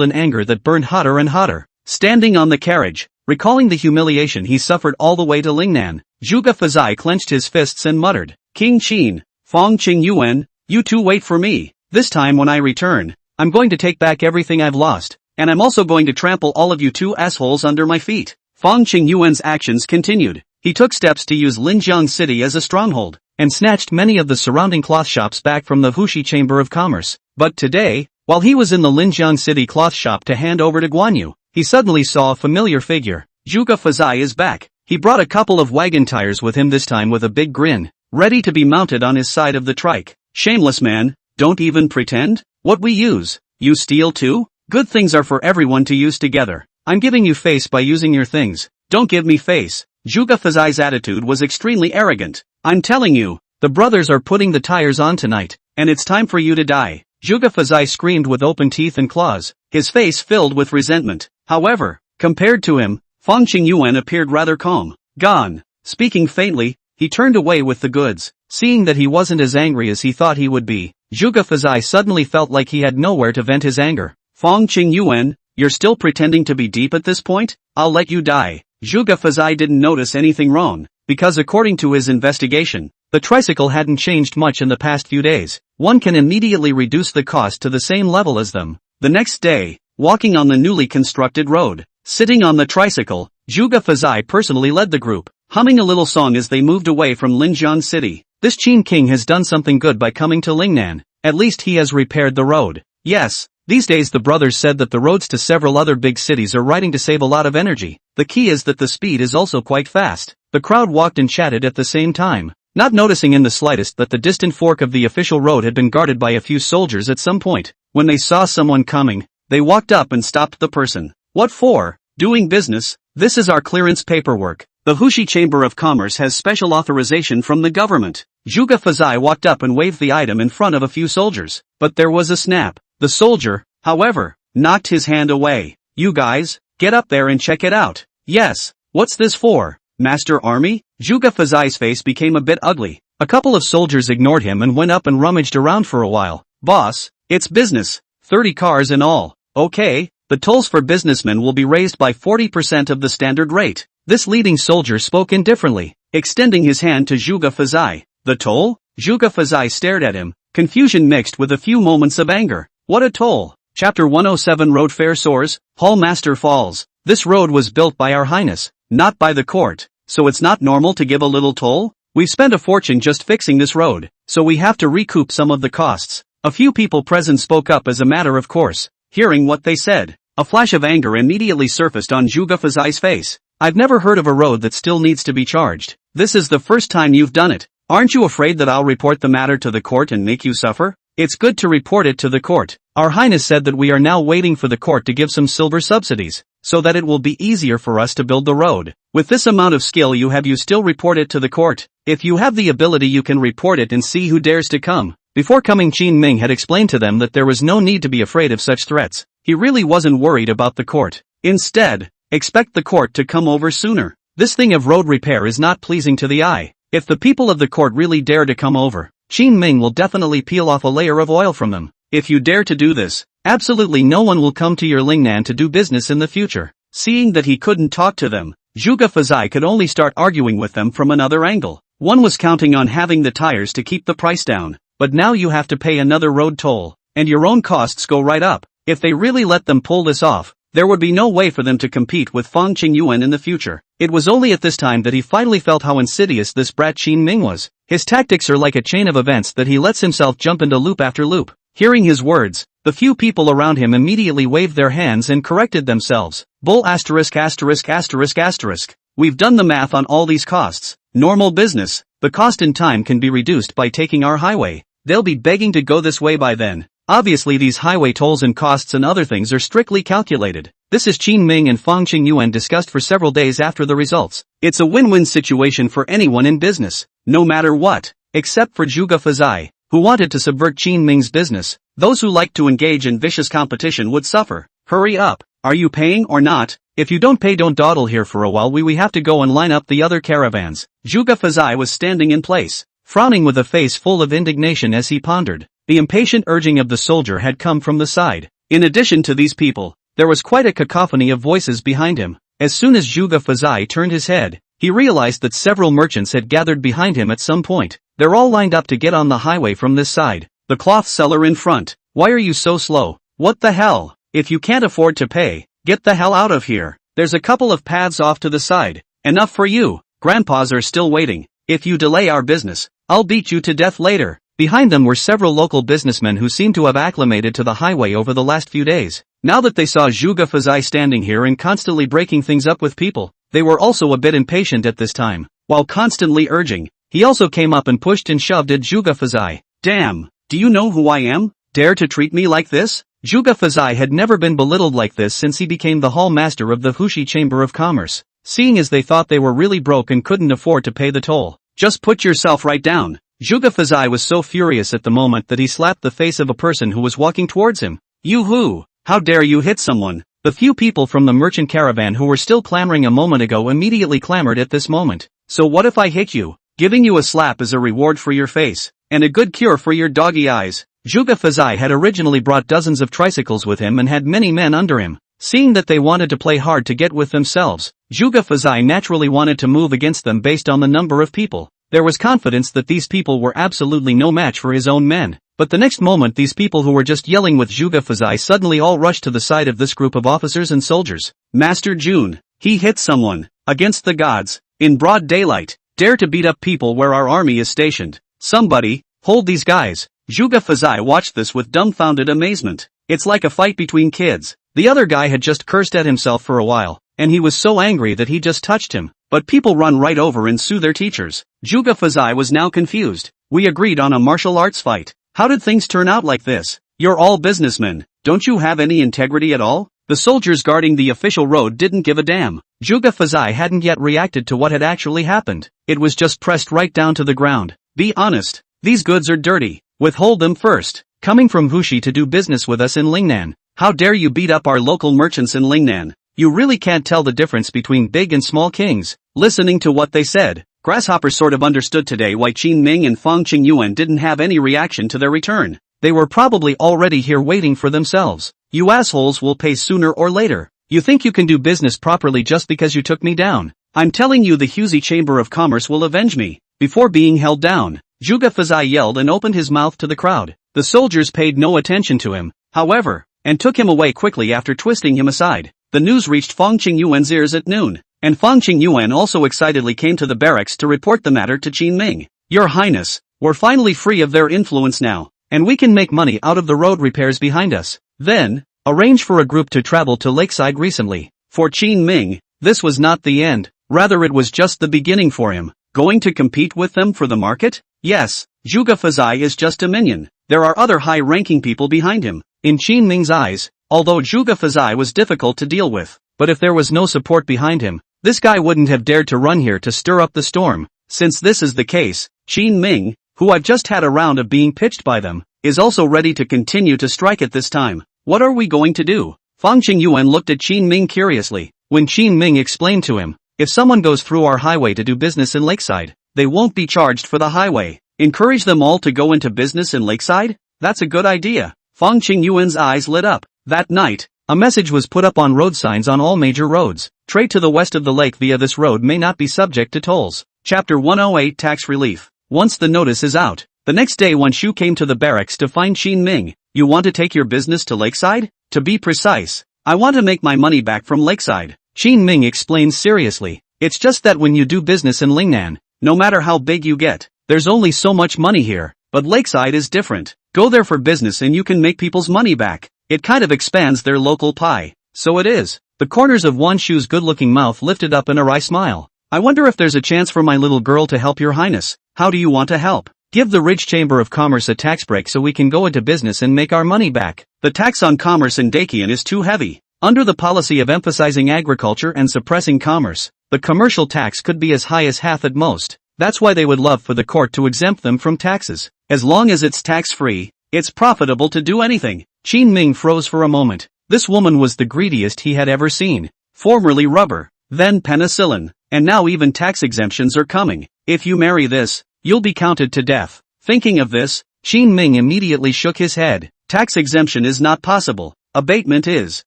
an anger that burned hotter and hotter. Standing on the carriage, recalling the humiliation he suffered all the way to Lingnan, Zhuge Fazai clenched his fists and muttered, "King Qin, Fong Qing Yuan, you two wait for me. This time when I return, I'm going to take back everything I've lost, and I'm also going to trample all of you two assholes under my feet." Fong Qing Yuan's actions continued. He took steps to use Linjiang City as a stronghold, and snatched many of the surrounding cloth shops back from the Hushi Chamber of Commerce. But today, while he was in the Linjiang City cloth shop to hand over to Guan Yu, he suddenly saw a familiar figure. Zhuge Fazai is back. He brought a couple of wagon tires with him, this time with a big grin, ready to be mounted on his side of the trike. "Shameless man, don't even pretend. What we use, you steal too? Good things are for everyone to use together. I'm giving you face by using your things. Don't give me face." Zhuge Fazai's attitude was extremely arrogant. "I'm telling you, the brothers are putting the tires on tonight, and it's time for you to die." Zhuge Fazai screamed with open teeth and claws, his face filled with resentment. However, compared to him, Fong Qing Yuan appeared rather calm. "Gone." Speaking faintly, he turned away with the goods. Seeing that he wasn't as angry as he thought he would be, Zhuge Fazai suddenly felt like he had nowhere to vent his anger. "Fong Qing Yuan, you're still pretending to be deep at this point? I'll let you die." Zhuge Fazai didn't notice anything wrong, because according to his investigation, the tricycle hadn't changed much in the past few days. One can immediately reduce the cost to the same level as them. The next day, walking on the newly constructed road, sitting on the tricycle, Zhuge Fazai personally led the group, humming a little song as they moved away from Linjiang City. This Qin King has done something good by coming to Lingnan. At least he has repaired the road. Yes, these days the brothers said that the roads to several other big cities are riding to save a lot of energy. The key is that the speed is also quite fast. The crowd walked and chatted at the same time, not noticing in the slightest that the distant fork of the official road had been guarded by a few soldiers at some point. When they saw someone coming, they walked up and stopped the person. "What for?" "Doing business. This is our clearance paperwork. The Hushi Chamber of Commerce has special authorization from the government." Zhuge Fazai walked up and waved the item in front of a few soldiers, but there was a snap. The soldier, however, knocked his hand away. "You guys, get up there and check it out." "Yes, what's this for? Master Army?" Zhuge Fazai's face became a bit ugly. A couple of soldiers ignored him and went up and rummaged around for a while. "Boss, it's business. 30 cars in all." "Okay, the tolls for businessmen will be raised by 40% of the standard rate." This leading soldier spoke indifferently, extending his hand to Zhuge Fazai. "The toll?" Zhuge Fazai stared at him, confusion mixed with a few moments of anger. "What a toll!" Chapter 107 Road Fair Soars, Hall Master Falls. "This road was built by our highness, not by the court, so it's not normal to give a little toll? We've spent a fortune just fixing this road, so we have to recoup some of the costs." A few people present spoke up as a matter of course. Hearing what they said, a flash of anger immediately surfaced on Zhuge Fazai's face. "I've never heard of a road that still needs to be charged. This is the first time you've done it. Aren't you afraid that I'll report the matter to the court and make you suffer?" "It's good to report it to the court. Our highness said that we are now waiting for the court to give some silver subsidies, so that it will be easier for us to build the road. With this amount of skill you have, you still report it to the court? If you have the ability you can report it and see who dares to come." Before coming, Qin Ming had explained to them that there was no need to be afraid of such threats. He really wasn't worried about the court. Instead, expect the court to come over sooner. This thing of road repair is not pleasing to the eye. If the people of the court really dare to come over, Qin Ming will definitely peel off a layer of oil from them. If you dare to do this, absolutely no one will come to your Lingnan to do business in the future. Seeing that he couldn't talk to them, Zhuge Fazai could only start arguing with them from another angle. One was counting on having the tires to keep the price down, but now you have to pay another road toll, and your own costs go right up. If they really let them pull this off, there would be no way for them to compete with Fang Qingyuan in the future. It was only at this time that he finally felt how insidious this brat Qin Ming was. His tactics are like a chain of events that he lets himself jump into loop after loop. Hearing his words, the few people around him immediately waved their hands and corrected themselves. Bull asterisk asterisk asterisk asterisk. We've done the math on all these costs. Normal business, the cost in time can be reduced by taking our highway. They'll be begging to go this way by then. Obviously these highway tolls and costs and other things are strictly calculated. This is Qin Ming and Fang Qingyuan discussed for several days after the results. It's a win-win situation for anyone in business, no matter what, except for Zhuge Fazai, who wanted to subvert Qin Ming's business. Those who like to engage in vicious competition would suffer. Hurry up, are you paying or not? If you don't pay, don't dawdle here for a while, we have to go and line up the other caravans. Zhuge Fazai was standing in place, frowning with a face full of indignation as he pondered. The impatient urging of the soldier had come from the side. In addition to these people, there was quite a cacophony of voices behind him. As soon as Zhuge Fazai turned his head, he realized that several merchants had gathered behind him at some point. They're all lined up to get on the highway from this side. The cloth seller in front. Why are you so slow? What the hell? If you can't afford to pay, get the hell out of here. There's a couple of paths off to the side. Enough for you. Grandpas are still waiting. If you delay our business, I'll beat you to death later. Behind them were several local businessmen who seemed to have acclimated to the highway over the last few days. Now that they saw Zhuge Fazai standing here and constantly breaking things up with people, they were also a bit impatient at this time. While constantly urging, he also came up and pushed and shoved at Zhuge Fazai. Damn, do you know who I am? Dare to treat me like this? Zhuge Fazai had never been belittled like this since he became the hall master of the Hushi Chamber of Commerce. Seeing as they thought they were really broke and couldn't afford to pay the toll. Just put yourself right down. Zhuge Fazai was so furious at the moment that he slapped the face of a person who was walking towards him. You who? How dare you hit someone? The few people from the merchant caravan who were still clamoring a moment ago immediately clamored at this moment. So what if I hit you? Giving you a slap is a reward for your face, and a good cure for your doggy eyes. Zhuge Fazai had originally brought dozens of tricycles with him and had many men under him. Seeing that they wanted to play hard to get with themselves, Zhuge Fazai naturally wanted to move against them based on the number of people. There was confidence that these people were absolutely no match for his own men. But the next moment these people who were just yelling with Zhuge Fazai suddenly all rushed to the side of this group of officers and soldiers. Master Jun, he hit someone. Against the gods. In broad daylight. Dare to beat up people where our army is stationed. Somebody, hold these guys. Zhuge Fazai watched this with dumbfounded amazement. It's like a fight between kids. The other guy had just cursed at himself for a while, and he was so angry that he just touched him. But people run right over and sue their teachers. Zhuge Fazai was now confused. We agreed on a martial arts fight. How did things turn out like this? You're all businessmen. Don't you have any integrity at all? The soldiers guarding the official road didn't give a damn. Zhuge Fazai hadn't yet reacted to what had actually happened. It was just pressed right down to the ground. Be honest. These goods are dirty. Withhold them first. Coming from Hushi to do business with us in Lingnan. How dare you beat up our local merchants in Lingnan? You really can't tell the difference between big and small kings. Listening to what they said, Grasshopper sort of understood today why Qin Ming and Fang Qingyuan didn't have any reaction to their return. They were probably already here waiting for themselves. You assholes will pay sooner or later. You think you can do business properly just because you took me down? I'm telling you the Hushi Chamber of Commerce will avenge me. Before being held down, Zhuge Fazai yelled and opened his mouth to the crowd. The soldiers paid no attention to him, however, and took him away quickly after twisting him aside. The news reached Fang Qingyuan's ears at noon, and Fang Qingyuan also excitedly came to the barracks to report the matter to Qin Ming. Your Highness, we're finally free of their influence now, and we can make money out of the road repairs behind us. Then, arrange for a group to travel to Lakeside recently. For Qin Ming, this was not the end, rather it was just the beginning for him. Going to compete with them for the market? Yes, Zhuge Fazai is just a minion. There are other high-ranking people behind him. In Qin Ming's eyes, although Zhuge Fazai was difficult to deal with, but if there was no support behind him, this guy wouldn't have dared to run here to stir up the storm. Since this is the case, Qin Ming, who I've just had a round of being pitched by them, is also ready to continue to strike at this time. What are we going to do? Fang Qingyuan looked at Qin Ming curiously. When Qin Ming explained to him, if someone goes through our highway to do business in Lakeside, they won't be charged for the highway. Encourage them all to go into business in Lakeside? That's a good idea. Fong Qingyuan's eyes lit up. That night, a message was put up on road signs on all major roads. Trade to the west of the lake via this road may not be subject to tolls. Chapter 108 Tax Relief. Once the notice is out, the next day Wan Shu came to the barracks to find Qin Ming. You want to take your business to Lakeside? To be precise, I want to make my money back from Lakeside. Qin Ming explained seriously. It's just that when you do business in Lingnan, no matter how big you get, there's only so much money here. But Lakeside is different. Go there for business and you can make people's money back. It kind of expands their local pie. So it is. The corners of Wan Shu's good-looking mouth lifted up in a wry smile. I wonder if there's a chance for my little girl to help your highness. How do you want to help? Give the rich Chamber of Commerce a tax break so we can go into business and make our money back. The tax on commerce in Dakian is too heavy. Under the policy of emphasizing agriculture and suppressing commerce, the commercial tax could be as high as half at most. That's why they would love for the court to exempt them from taxes. As long as it's tax-free, it's profitable to do anything. Qin Ming froze for a moment. This woman was the greediest he had ever seen. Formerly rubber, then penicillin, and now even tax exemptions are coming. If you marry this, you'll be counted to death. Thinking of this, Qin Ming immediately shook his head. Tax exemption is not possible. Abatement is.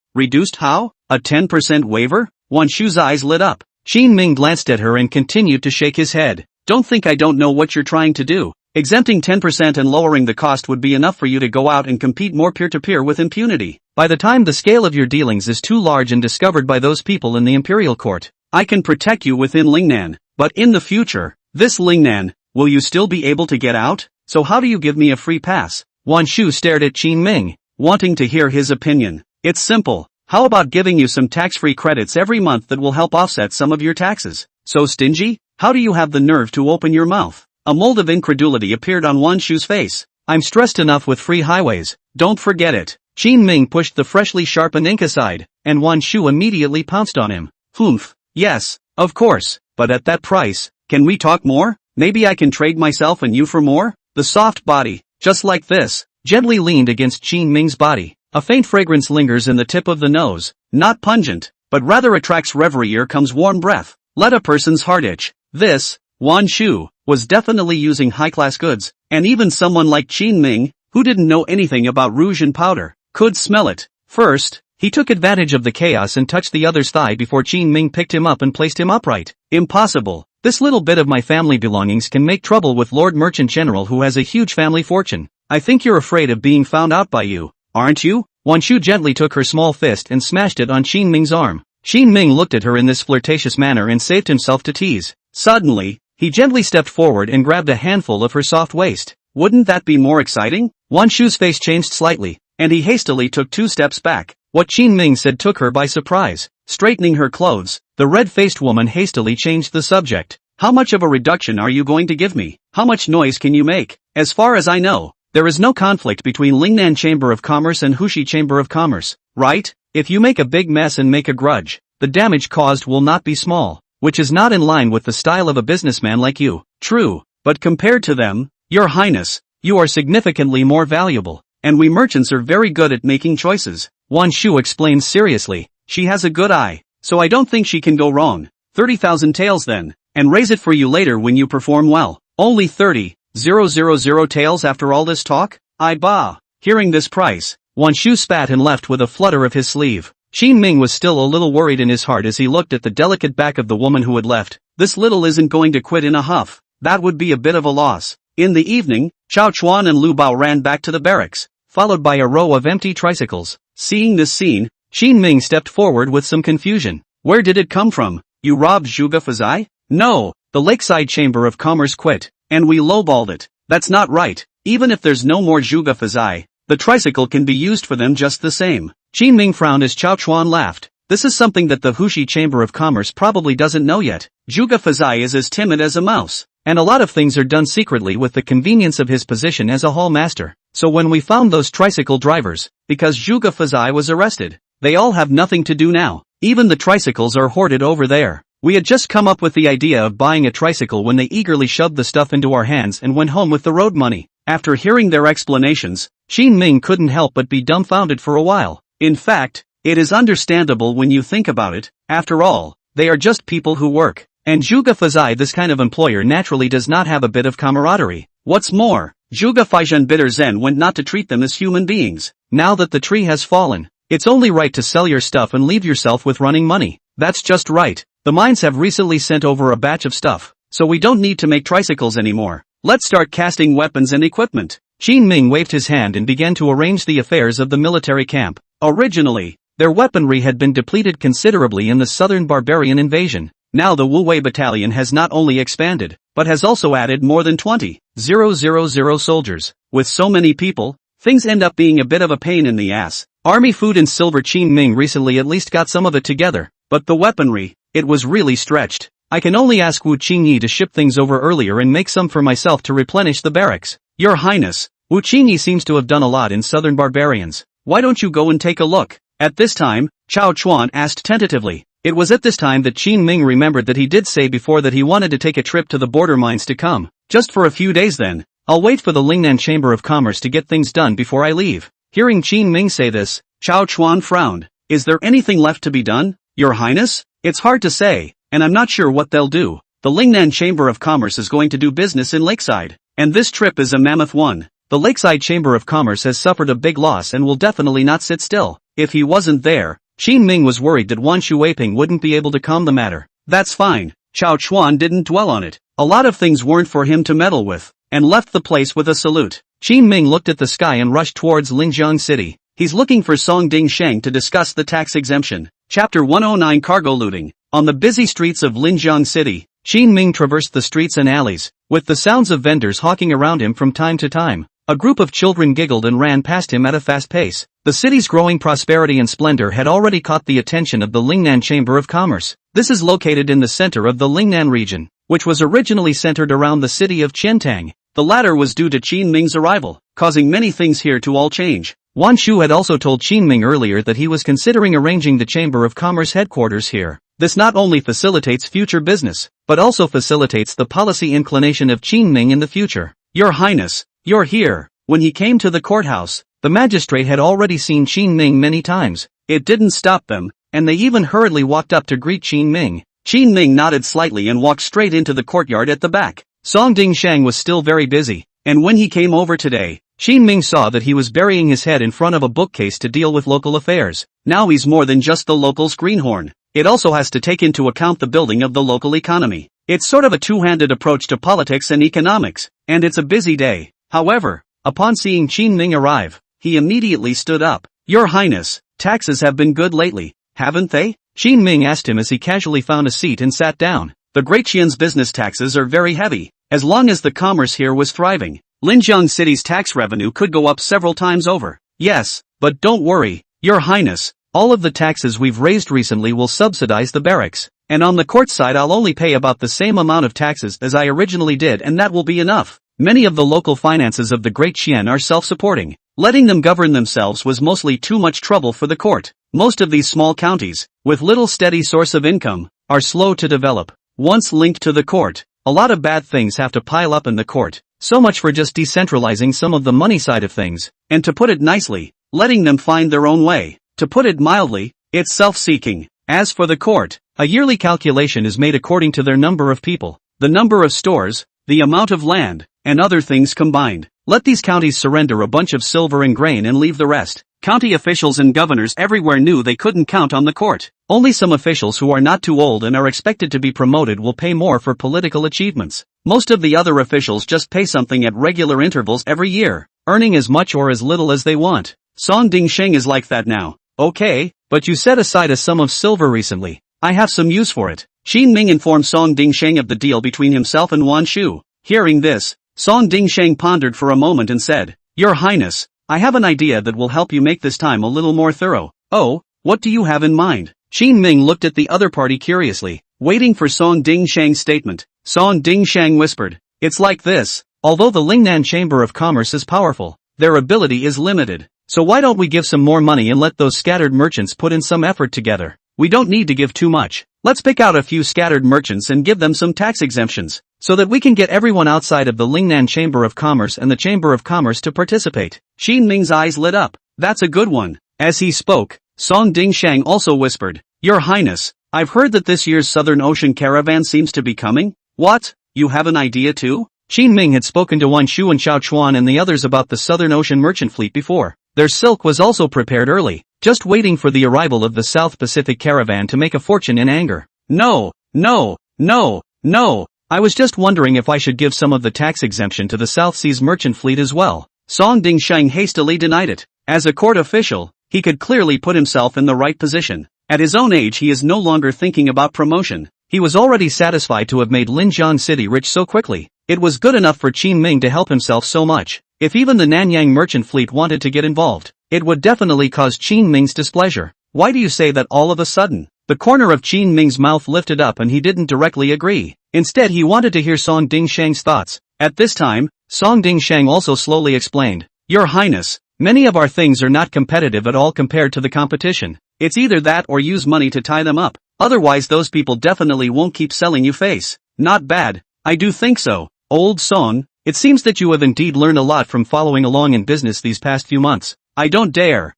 Reduced how? A 10% waiver? Wan Shu's eyes lit up. Qin Ming glanced at her and continued to shake his head. Don't think I don't know what you're trying to do. Exempting 10% and lowering the cost would be enough for you to go out and compete more peer-to-peer with impunity. By the time the scale of your dealings is too large and discovered by those people in the Imperial court, I can protect you within Lingnan. But in the future, this Lingnan, will you still be able to get out? So how do you give me a free pass? Wan Shu stared at Qin Ming, wanting to hear his opinion. It's simple. How about giving you some tax-free credits every month that will help offset some of your taxes? So stingy? How do you have the nerve to open your mouth? A mold of incredulity appeared on Wan Shu's face. I'm stressed enough with free highways. Don't forget it. Qin Ming pushed the freshly sharpened ink aside, and Wan Shu immediately pounced on him. Humph. Yes, of course, but at that price, can we talk more? Maybe I can trade myself and you for more? The soft body, just like this, gently leaned against Qin Ming's body. A faint fragrance lingers in the tip of the nose, not pungent, but rather attracts reverie. Here comes warm breath. Let a person's heart itch. This, Wan Shu, was definitely using high-class goods, and even someone like Qin Ming, who didn't know anything about rouge and powder, could smell it. First, he took advantage of the chaos and touched the other's thigh before Qin Ming picked him up and placed him upright. Impossible. This little bit of my family belongings can make trouble with Lord Merchant General who has a huge family fortune. I think you're afraid of being found out by you, aren't you? Wan Shu gently took her small fist and smashed it on Qin Ming's arm. Qin Ming looked at her in this flirtatious manner and saved himself to tease. Suddenly, he gently stepped forward and grabbed a handful of her soft waist. Wouldn't that be more exciting? Wan Shu's face changed slightly, and he hastily took 2 steps back. What Qin Ming said took her by surprise. Straightening her clothes, the red-faced woman hastily changed the subject. How much of a reduction are you going to give me? How much noise can you make? As far as I know, there is no conflict between Lingnan Chamber of Commerce and Hushi Chamber of Commerce, right? If you make a big mess and make a grudge, the damage caused will not be small, which is not in line with the style of a businessman like you. True, but compared to them, Your Highness, you are significantly more valuable, and we merchants are very good at making choices. Wan Shu explained seriously. She has a good eye, so I don't think she can go wrong. 30,000 taels then, and raise it for you later when you perform well. Only 30,000 taels after all this talk? I bah. Hearing this price, Wan Shu spat and left with a flutter of his sleeve. Qin Ming was still a little worried in his heart as he looked at the delicate back of the woman who had left. This little isn't going to quit in a huff. That would be a bit of a loss. In the evening, Chao Chuan and Lu Bao ran back to the barracks, followed by a row of empty tricycles. Seeing this scene, Qin Ming stepped forward with some confusion. Where did it come from? You robbed Zhuge Fazai? No, the Lakeside Chamber of Commerce quit, and we lowballed it. That's not right. Even if there's no more Zhuge Fazai, the tricycle can be used for them just the same. Qin Ming frowned as Chao Chuan laughed. This is something that the Hushi Chamber of Commerce probably doesn't know yet. Zhuge Fazai is as timid as a mouse, and a lot of things are done secretly with the convenience of his position as a hall master. So when we found those tricycle drivers, because Zhuge Fazai was arrested, they all have nothing to do now. Even the tricycles are hoarded over there. We had just come up with the idea of buying a tricycle when they eagerly shoved the stuff into our hands and went home with the road money. After hearing their explanations, Qin Ming couldn't help but be dumbfounded for a while. In fact, it is understandable when you think about it. After all, they are just people who work. And Zhuge Fazai, this kind of employer, naturally does not have a bit of camaraderie. What's more, Zhuge Faizhen bitter Zen went not to treat them as human beings. Now that the tree has fallen, it's only right to sell your stuff and leave yourself with running money. That's just right. The mines have recently sent over a batch of stuff, so we don't need to make tricycles anymore. Let's start casting weapons and equipment. Qin Ming waved his hand and began to arrange the affairs of the military camp. Originally, their weaponry had been depleted considerably in the southern barbarian invasion. Now the Wu Wei battalion has not only expanded, but has also added more than 20,000 soldiers. With so many people, things end up being a bit of a pain in the ass. Army food and silver. Qin Ming recently at least got some of it together, but the weaponry, it was really stretched. I can only ask Wu Qingyi to ship things over earlier and make some for myself to replenish the barracks. Your Highness, Wu Qingyi seems to have done a lot in southern barbarians. Why don't you go and take a look? At this time, Chao Chuan asked tentatively. It was at this time that Qin Ming remembered that he did say before that he wanted to take a trip to the border mines to come. Just for a few days then. I'll wait for the Lingnan Chamber of Commerce to get things done before I leave. Hearing Qin Ming say this, Chao Chuan frowned. Is there anything left to be done, Your Highness? It's hard to say, and I'm not sure what they'll do. The Lingnan Chamber of Commerce is going to do business in Lakeside, and this trip is a mammoth one. The Lakeside Chamber of Commerce has suffered a big loss and will definitely not sit still. If he wasn't there, Qin Ming was worried that Wan Shuiping wouldn't be able to calm the matter. That's fine. Chao Chuan didn't dwell on it. A lot of things weren't for him to meddle with, and left the place with a salute. Qin Ming looked at the sky and rushed towards Linjiang City. He's looking for Song Ding Sheng to discuss the tax exemption. Chapter 109 Cargo Looting. On the busy streets of Linjiang City, Qin Ming traversed the streets and alleys, with the sounds of vendors hawking around him from time to time. A group of children giggled and ran past him at a fast pace. The city's growing prosperity and splendor had already caught the attention of the Lingnan Chamber of Commerce. This is located in the center of the Lingnan region, which was originally centered around the city of Qiantang. The latter was due to Qin Ming's arrival, causing many things here to all change. Wan Shu had also told Qin Ming earlier that he was considering arranging the Chamber of Commerce headquarters here. This not only facilitates future business, but also facilitates the policy inclination of Qin Ming in the future. Your Highness, you're here. When he came to the courthouse, the magistrate had already seen Qin Ming many times. It didn't stop them, and they even hurriedly walked up to greet Qin Ming. Qin Ming nodded slightly and walked straight into the courtyard at the back. Song Ding Sheng was still very busy, and when he came over today, Qin Ming saw that he was burying his head in front of a bookcase to deal with local affairs. Now he's more than just the local's greenhorn. It also has to take into account the building of the local economy. It's sort of a two-handed approach to politics and economics, and it's a busy day. However, upon seeing Qin Ming arrive, he immediately stood up. Your Highness, taxes have been good lately, haven't they? Qin Ming asked him as he casually found a seat and sat down. The Great Qian's business taxes are very heavy. As long as the commerce here was thriving, Linjiang City's tax revenue could go up several times over. Yes, but don't worry, Your Highness, all of the taxes we've raised recently will subsidize the barracks, and on the court side I'll only pay about the same amount of taxes as I originally did, and that will be enough. Many of the local finances of the Great Qian are self-supporting. Letting them govern themselves was mostly too much trouble for the court. Most of these small counties, with little steady source of income, are slow to develop. Once linked to the court, a lot of bad things have to pile up in the court. So much for just decentralizing some of the money side of things. And to put it nicely, letting them find their own way. To put it mildly, it's self-seeking. As for the court, a yearly calculation is made according to their number of people, the number of stores, the amount of land, and other things combined. Let these counties surrender a bunch of silver and grain and leave the rest. County officials and governors everywhere knew they couldn't count on the court. Only some officials who are not too old and are expected to be promoted will pay more for political achievements. Most of the other officials just pay something at regular intervals every year, earning as much or as little as they want. Song Ding Sheng is like that now. Okay, but you set aside a sum of silver recently. I have some use for it. Qin Ming informed Song Ding Sheng of the deal between himself and Wan Shu. Hearing this, Song Ding Sheng pondered for a moment and said, Your Highness, I have an idea that will help you make this time a little more thorough. Oh, what do you have in mind? Qin Ming looked at the other party curiously, waiting for Song Ding Sheng's statement. Song Ding Sheng whispered, It's like this. Although the Lingnan Chamber of Commerce is powerful, their ability is limited. So why don't we give some more money and let those scattered merchants put in some effort together? We don't need to give too much. Let's pick out a few scattered merchants and give them some tax exemptions, so that we can get everyone outside of the Lingnan Chamber of Commerce and the Chamber of Commerce to participate. Qin Ming's eyes lit up. That's a good one. As he spoke, Song Ding Sheng also whispered, Your Highness, I've heard that this year's Southern Ocean caravan seems to be coming. What? You have an idea too? Qin Ming had spoken to Wan Shu and Xiao Chuan and the others about the Southern Ocean merchant fleet before. Their silk was also prepared early, just waiting for the arrival of the South Pacific caravan to make a fortune in anger. No, no, no, no. I was just wondering if I should give some of the tax exemption to the South Seas merchant fleet as well. Song Dingsheng hastily denied it. As a court official, he could clearly put himself in the right position. At his own age he is no longer thinking about promotion. He was already satisfied to have made Linjiang City rich so quickly. It was good enough for Qin Ming to help himself so much. If even the Nanyang merchant fleet wanted to get involved, it would definitely cause Qin Ming's displeasure. Why do you say that all of a sudden? The corner of Qin Ming's mouth lifted up and he didn't directly agree. Instead he wanted to hear Song Dingsheng's thoughts. At this time, Song Dingsheng also slowly explained. Your Highness, many of our things are not competitive at all compared to the competition. It's either that or use money to tie them up. Otherwise those people definitely won't keep selling you face. Not bad. I do think so. Old Song, it seems that you have indeed learned a lot from following along in business these past few months. I don't dare.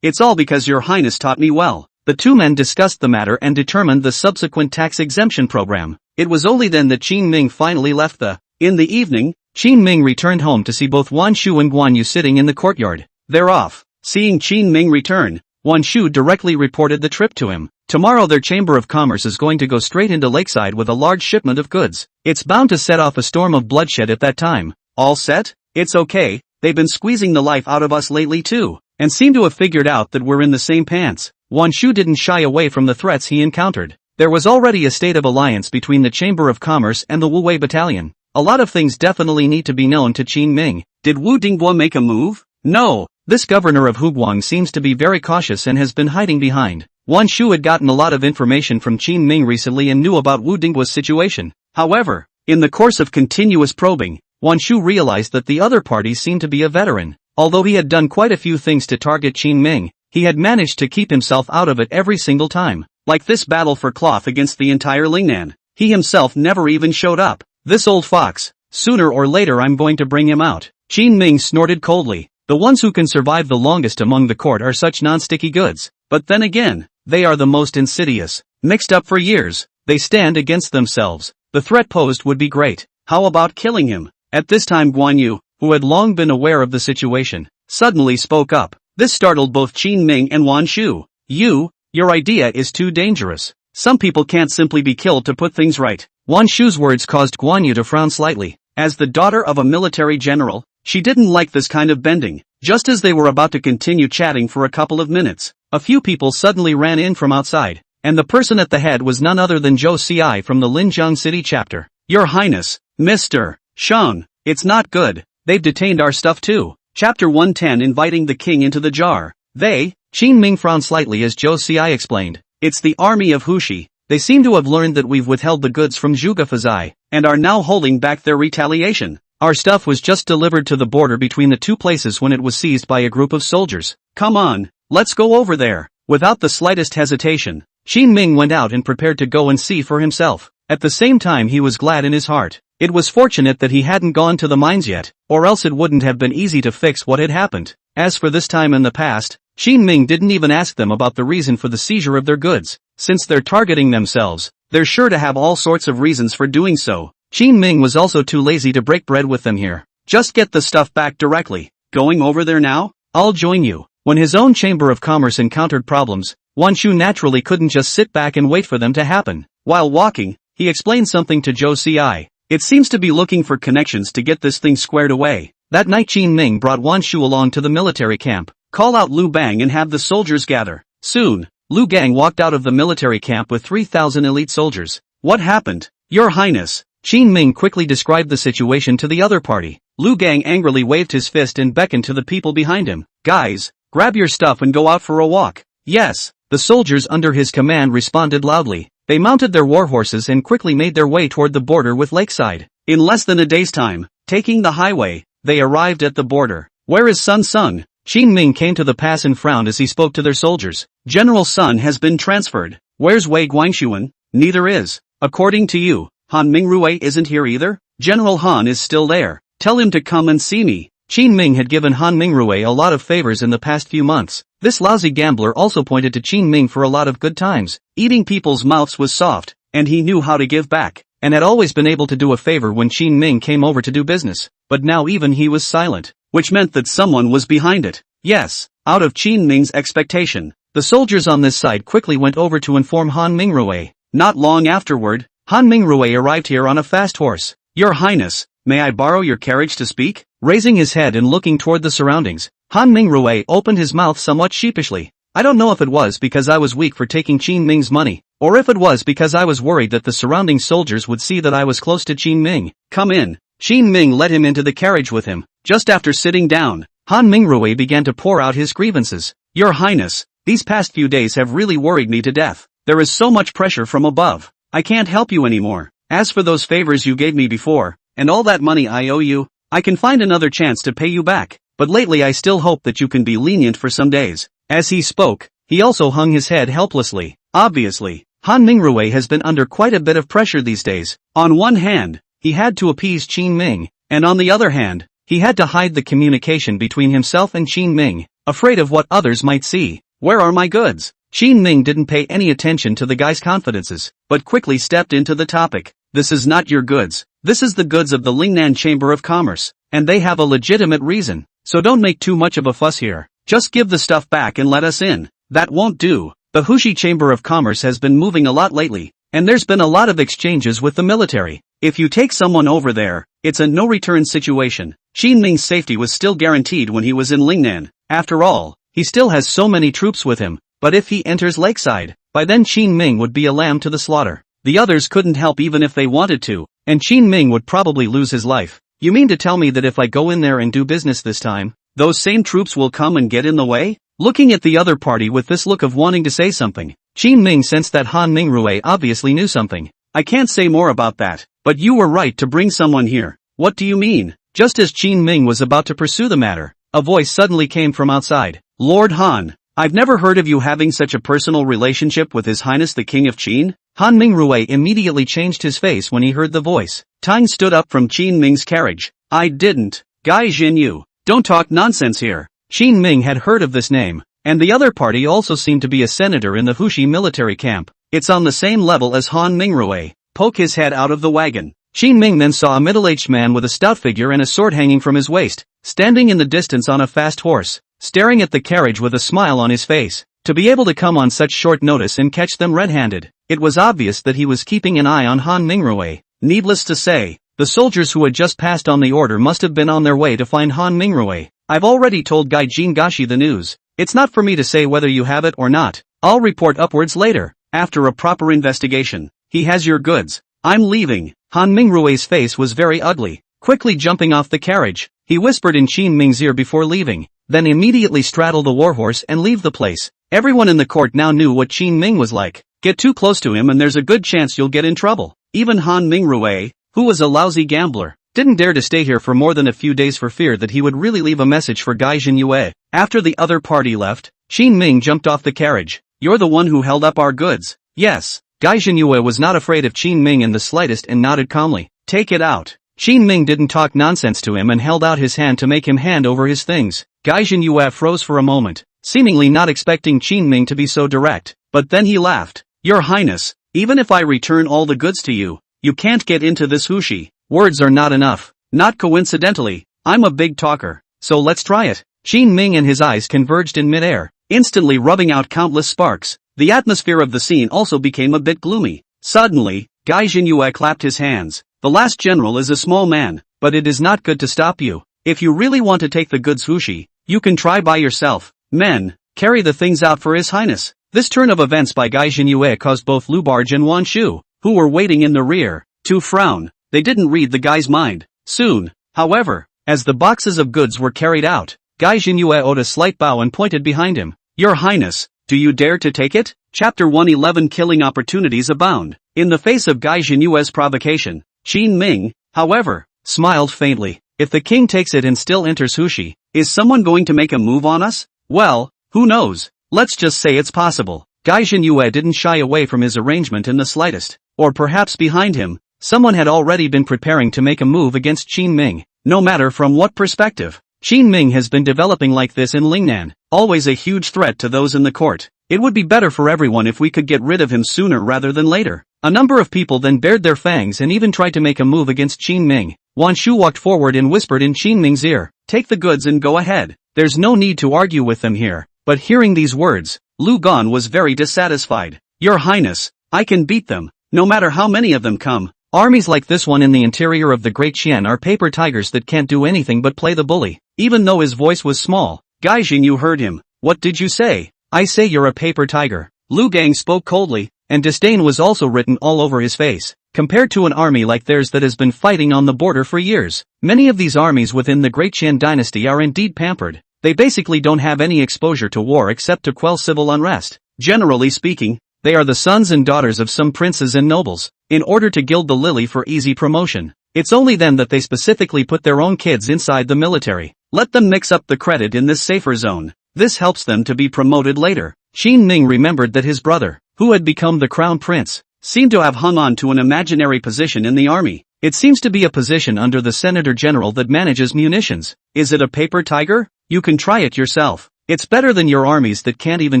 It's all because your Highness taught me well. The two men discussed the matter and determined the subsequent tax exemption program. It was only then that Qin Ming finally left the. In the evening, Qin Ming returned home to see both Wan Shu and Guan Yu sitting in the courtyard. They're off. Seeing Qin Ming return, Wan Shu directly reported the trip to him. Tomorrow their Chamber of Commerce is going to go straight into Lakeside with a large shipment of goods. It's bound to set off a storm of bloodshed at that time. All set? It's okay, they've been squeezing the life out of us lately too, and seem to have figured out that we're in the same pants. Wan Shu didn't shy away from the threats he encountered. There was already a state of alliance between the Chamber of Commerce and the Wu Wei Battalion. A lot of things definitely need to be known to Qin Ming. Did Wu Dingbua make a move? No. This governor of Huguang seems to be very cautious and has been hiding behind. Wan Shu had gotten a lot of information from Qin Ming recently and knew about Wu Dingbua's situation. However, in the course of continuous probing, Wan Shu realized that the other party seemed to be a veteran. Although he had done quite a few things to target Qin Ming, he had managed to keep himself out of it every single time. Like this battle for cloth against the entire Lingnan. He himself never even showed up. This old fox, sooner or later I'm going to bring him out. Qin Ming snorted coldly. The ones who can survive the longest among the court are such non-sticky goods. But then again, they are the most insidious. Mixed up for years, they stand against themselves. The threat posed would be great. How about killing him? At this time Guan Yu, who had long been aware of the situation, suddenly spoke up. This startled both Qin Ming and Wan Shu. Your idea is too dangerous. Some people can't simply be killed to put things right. Wan Shu's words caused Guan Yu to frown slightly. As the daughter of a military general, she didn't like this kind of bending. Just as they were about to continue chatting for a couple of minutes, a few people suddenly ran in from outside, and the person at the head was none other than Zhou Ci from the Linjiang City chapter. Your Highness, Mr. Shang, it's not good. They've detained our stuff too. Chapter 110 Inviting the King into the Jar. Qin Ming frowned slightly as Zhou Ci explained. It's the army of Hushi. They seem to have learned that we've withheld the goods from Zhuge Fazai, and are now holding back their retaliation. Our stuff was just delivered to the border between the two places when it was seized by a group of soldiers. Come on, let's go over there. Without the slightest hesitation, Qin Ming went out and prepared to go and see for himself. At the same time he was glad in his heart. It was fortunate that he hadn't gone to the mines yet, or else it wouldn't have been easy to fix what had happened. As for this time in the past, Qin Ming didn't even ask them about the reason for the seizure of their goods. Since they're targeting themselves, they're sure to have all sorts of reasons for doing so. Qin Ming was also too lazy to break bread with them here. Just get the stuff back directly. Going over there now? I'll join you. When his own Chamber of Commerce encountered problems, Wan Shu naturally couldn't just sit back and wait for them to happen. While walking, he explained something to Zhou Ci. It seems to be looking for connections to get this thing squared away. That night Qin Ming brought Wan Shu along to the military camp. Call out Lu Bang and have the soldiers gather. Soon, Lu Gang walked out of the military camp with 3,000 elite soldiers. What happened? Your Highness. Qin Ming quickly described the situation to the other party. Lu Gang angrily waved his fist and beckoned to the people behind him. Guys, grab your stuff and go out for a walk. Yes, the soldiers under his command responded loudly. They mounted their war horses and quickly made their way toward the border with Lakeside. In less than a day's time, taking the highway, they arrived at the border. Where is Sun Sung? Qin Ming came to the pass and frowned as he spoke to their soldiers. General Sun has been transferred. Where's Wei Guangshuan? Neither is. According to you, Han Mingrui isn't here either? General Han is still there. Tell him to come and see me. Qin Ming had given Han Mingrui a lot of favors in the past few months. This lousy gambler also pointed to Qin Ming for a lot of good times. Eating people's mouths was soft, and he knew how to give back. and had always been able to do a favor when Qin Ming came over to do business, but now even he was silent, which meant that someone was behind it. Yes, out of Qin Ming's expectation, the soldiers on this side quickly went over to inform Han Mingrui. Not long afterward, Han Mingrui arrived here on a fast horse. Your Highness, may I borrow your carriage to speak? Raising his head and looking toward the surroundings, Han Mingrui opened his mouth somewhat sheepishly. I don't know if it was because I was weak for taking Qin Ming's money, or if it was because I was worried that the surrounding soldiers would see that I was close to Qin Ming. Come in. Qin Ming led him into the carriage with him. Just after sitting down, Han Mingrui began to pour out his grievances. Your Highness, these past few days have really worried me to death. There is so much pressure from above. I can't help you anymore. As for those favors you gave me before, and all that money I owe you, I can find another chance to pay you back, but lately I still hope that you can be lenient for some days. As he spoke, he also hung his head helplessly. Obviously, Han Mingrui has been under quite a bit of pressure these days. On one hand, he had to appease Qin Ming, and on the other hand, he had to hide the communication between himself and Qin Ming, afraid of what others might see. Where are my goods? Qin Ming didn't pay any attention to the guy's confidences, but quickly stepped into the topic. This is not your goods. This is the goods of the Lingnan Chamber of Commerce, and they have a legitimate reason, so don't make too much of a fuss here. Just give the stuff back and let us in. That won't do. The Hushi Chamber of Commerce has been moving a lot lately, and there's been a lot of exchanges with the military. If you take someone over there, it's a no-return situation. Qin Ming's safety was still guaranteed when he was in Lingnan. After all, he still has so many troops with him, but if he enters Lakeside, by then Qin Ming would be a lamb to the slaughter. The others couldn't help even if they wanted to, and Qin Ming would probably lose his life. You mean to tell me that if I go in there and do business this time, those same troops will come and get in the way? Looking at the other party with this look of wanting to say something, Qin Ming sensed that Han Mingrui obviously knew something. I can't say more about that, but you were right to bring someone here. What do you mean? Just as Qin Ming was about to pursue the matter, a voice suddenly came from outside. Lord Han, I've never heard of you having such a personal relationship with His Highness the King of Qin. Han Mingrui immediately changed his face when he heard the voice. Tang stood up from Qin Ming's carriage. I didn't. Gai Jinyu, don't talk nonsense here. Qin Ming had heard of this name, and the other party also seemed to be a senator in the Hushi military camp. It's on the same level as Han Mingrui. Poke his head out of the wagon. Qin Ming then saw a middle-aged man with a stout figure and a sword hanging from his waist, standing in the distance on a fast horse, staring at the carriage with a smile on his face. To be able to come on such short notice and catch them red-handed, it was obvious that he was keeping an eye on Han Mingrui. Needless to say, the soldiers who had just passed on the order must have been on their way to find Han Mingrui. I've already told Gaijin Gashi the news. It's not for me to say whether you have it or not. I'll report upwards later. After a proper investigation, he has your goods. I'm leaving. Han Mingrui's face was very ugly. Quickly jumping off the carriage, he whispered in Qin Ming's ear before leaving, then immediately straddled the warhorse and leave the place. Everyone in the court now knew what Qin Ming was like. Get too close to him and there's a good chance you'll get in trouble. Even Han Mingrui, who was a lousy gambler, didn't dare to stay here for more than a few days for fear that he would really leave a message for Gai Jinyue. After the other party left, Qin Ming jumped off the carriage. You're the one who held up our goods. Yes. Gai Jinyue was not afraid of Qin Ming in the slightest and nodded calmly. Take it out. Qin Ming didn't talk nonsense to him and held out his hand to make him hand over his things. Gai Jinyue froze for a moment, seemingly not expecting Qin Ming to be so direct, but then he laughed. Your Highness, even if I return all the goods to you, you can't get into this Hushi. Words are not enough. Not coincidentally, I'm a big talker, so let's try it. Qin Ming and his eyes converged in midair, instantly rubbing out countless sparks. The atmosphere of the scene also became a bit gloomy. Suddenly, Gai Jinyue clapped his hands. The last general is a small man, but it is not good to stop you. If you really want to take the goods Hushi, you can try by yourself. Men, carry the things out for His Highness. This turn of events by Gai Jinyue caused both Lu Barge and Wan Shu, who were waiting in the rear, to frown. They didn't read the guy's mind. Soon, however, as the boxes of goods were carried out, Gai Jinyue owed a slight bow and pointed behind him. Your Highness, do you dare to take it? Chapter 111 Killing opportunities abound. In the face of Gai Jinyue's provocation, Qin Ming, however, smiled faintly. If the king takes it and still enters Hushi, is someone going to make a move on us? Well, who knows? Let's just say it's possible. Gai Jinyue didn't shy away from his arrangement in the slightest. Or perhaps behind him, someone had already been preparing to make a move against Qin Ming. No matter from what perspective, Qin Ming has been developing like this in Lingnan, always a huge threat to those in the court. It would be better for everyone if we could get rid of him sooner rather than later. A number of people then bared their fangs and even tried to make a move against Qin Ming. Wan Shu walked forward and whispered in Qin Ming's ear, "Take the goods and go ahead. There's no need to argue with them here." But hearing these words, Lu Gan was very dissatisfied. "Your Highness, I can beat them, no matter how many of them come. Armies like this one in the interior of the Great Qian are paper tigers that can't do anything but play the bully." Even though his voice was small, Gaijin, you heard him. "What did you say?" "I say you're a paper tiger." Lu Gang spoke coldly, and disdain was also written all over his face. Compared to an army like theirs that has been fighting on the border for years, many of these armies within the Great Qian dynasty are indeed pampered. They basically don't have any exposure to war except to quell civil unrest. Generally speaking, they are the sons and daughters of some princes and nobles, in order to gild the lily for easy promotion. It's only then that they specifically put their own kids inside the military. Let them mix up the credit in this safer zone. This helps them to be promoted later. Qin Ming remembered that his brother, who had become the crown prince, seemed to have hung on to an imaginary position in the army. It seems to be a position under the Senator General that manages munitions. Is it a paper tiger? You can try it yourself. It's better than your armies that can't even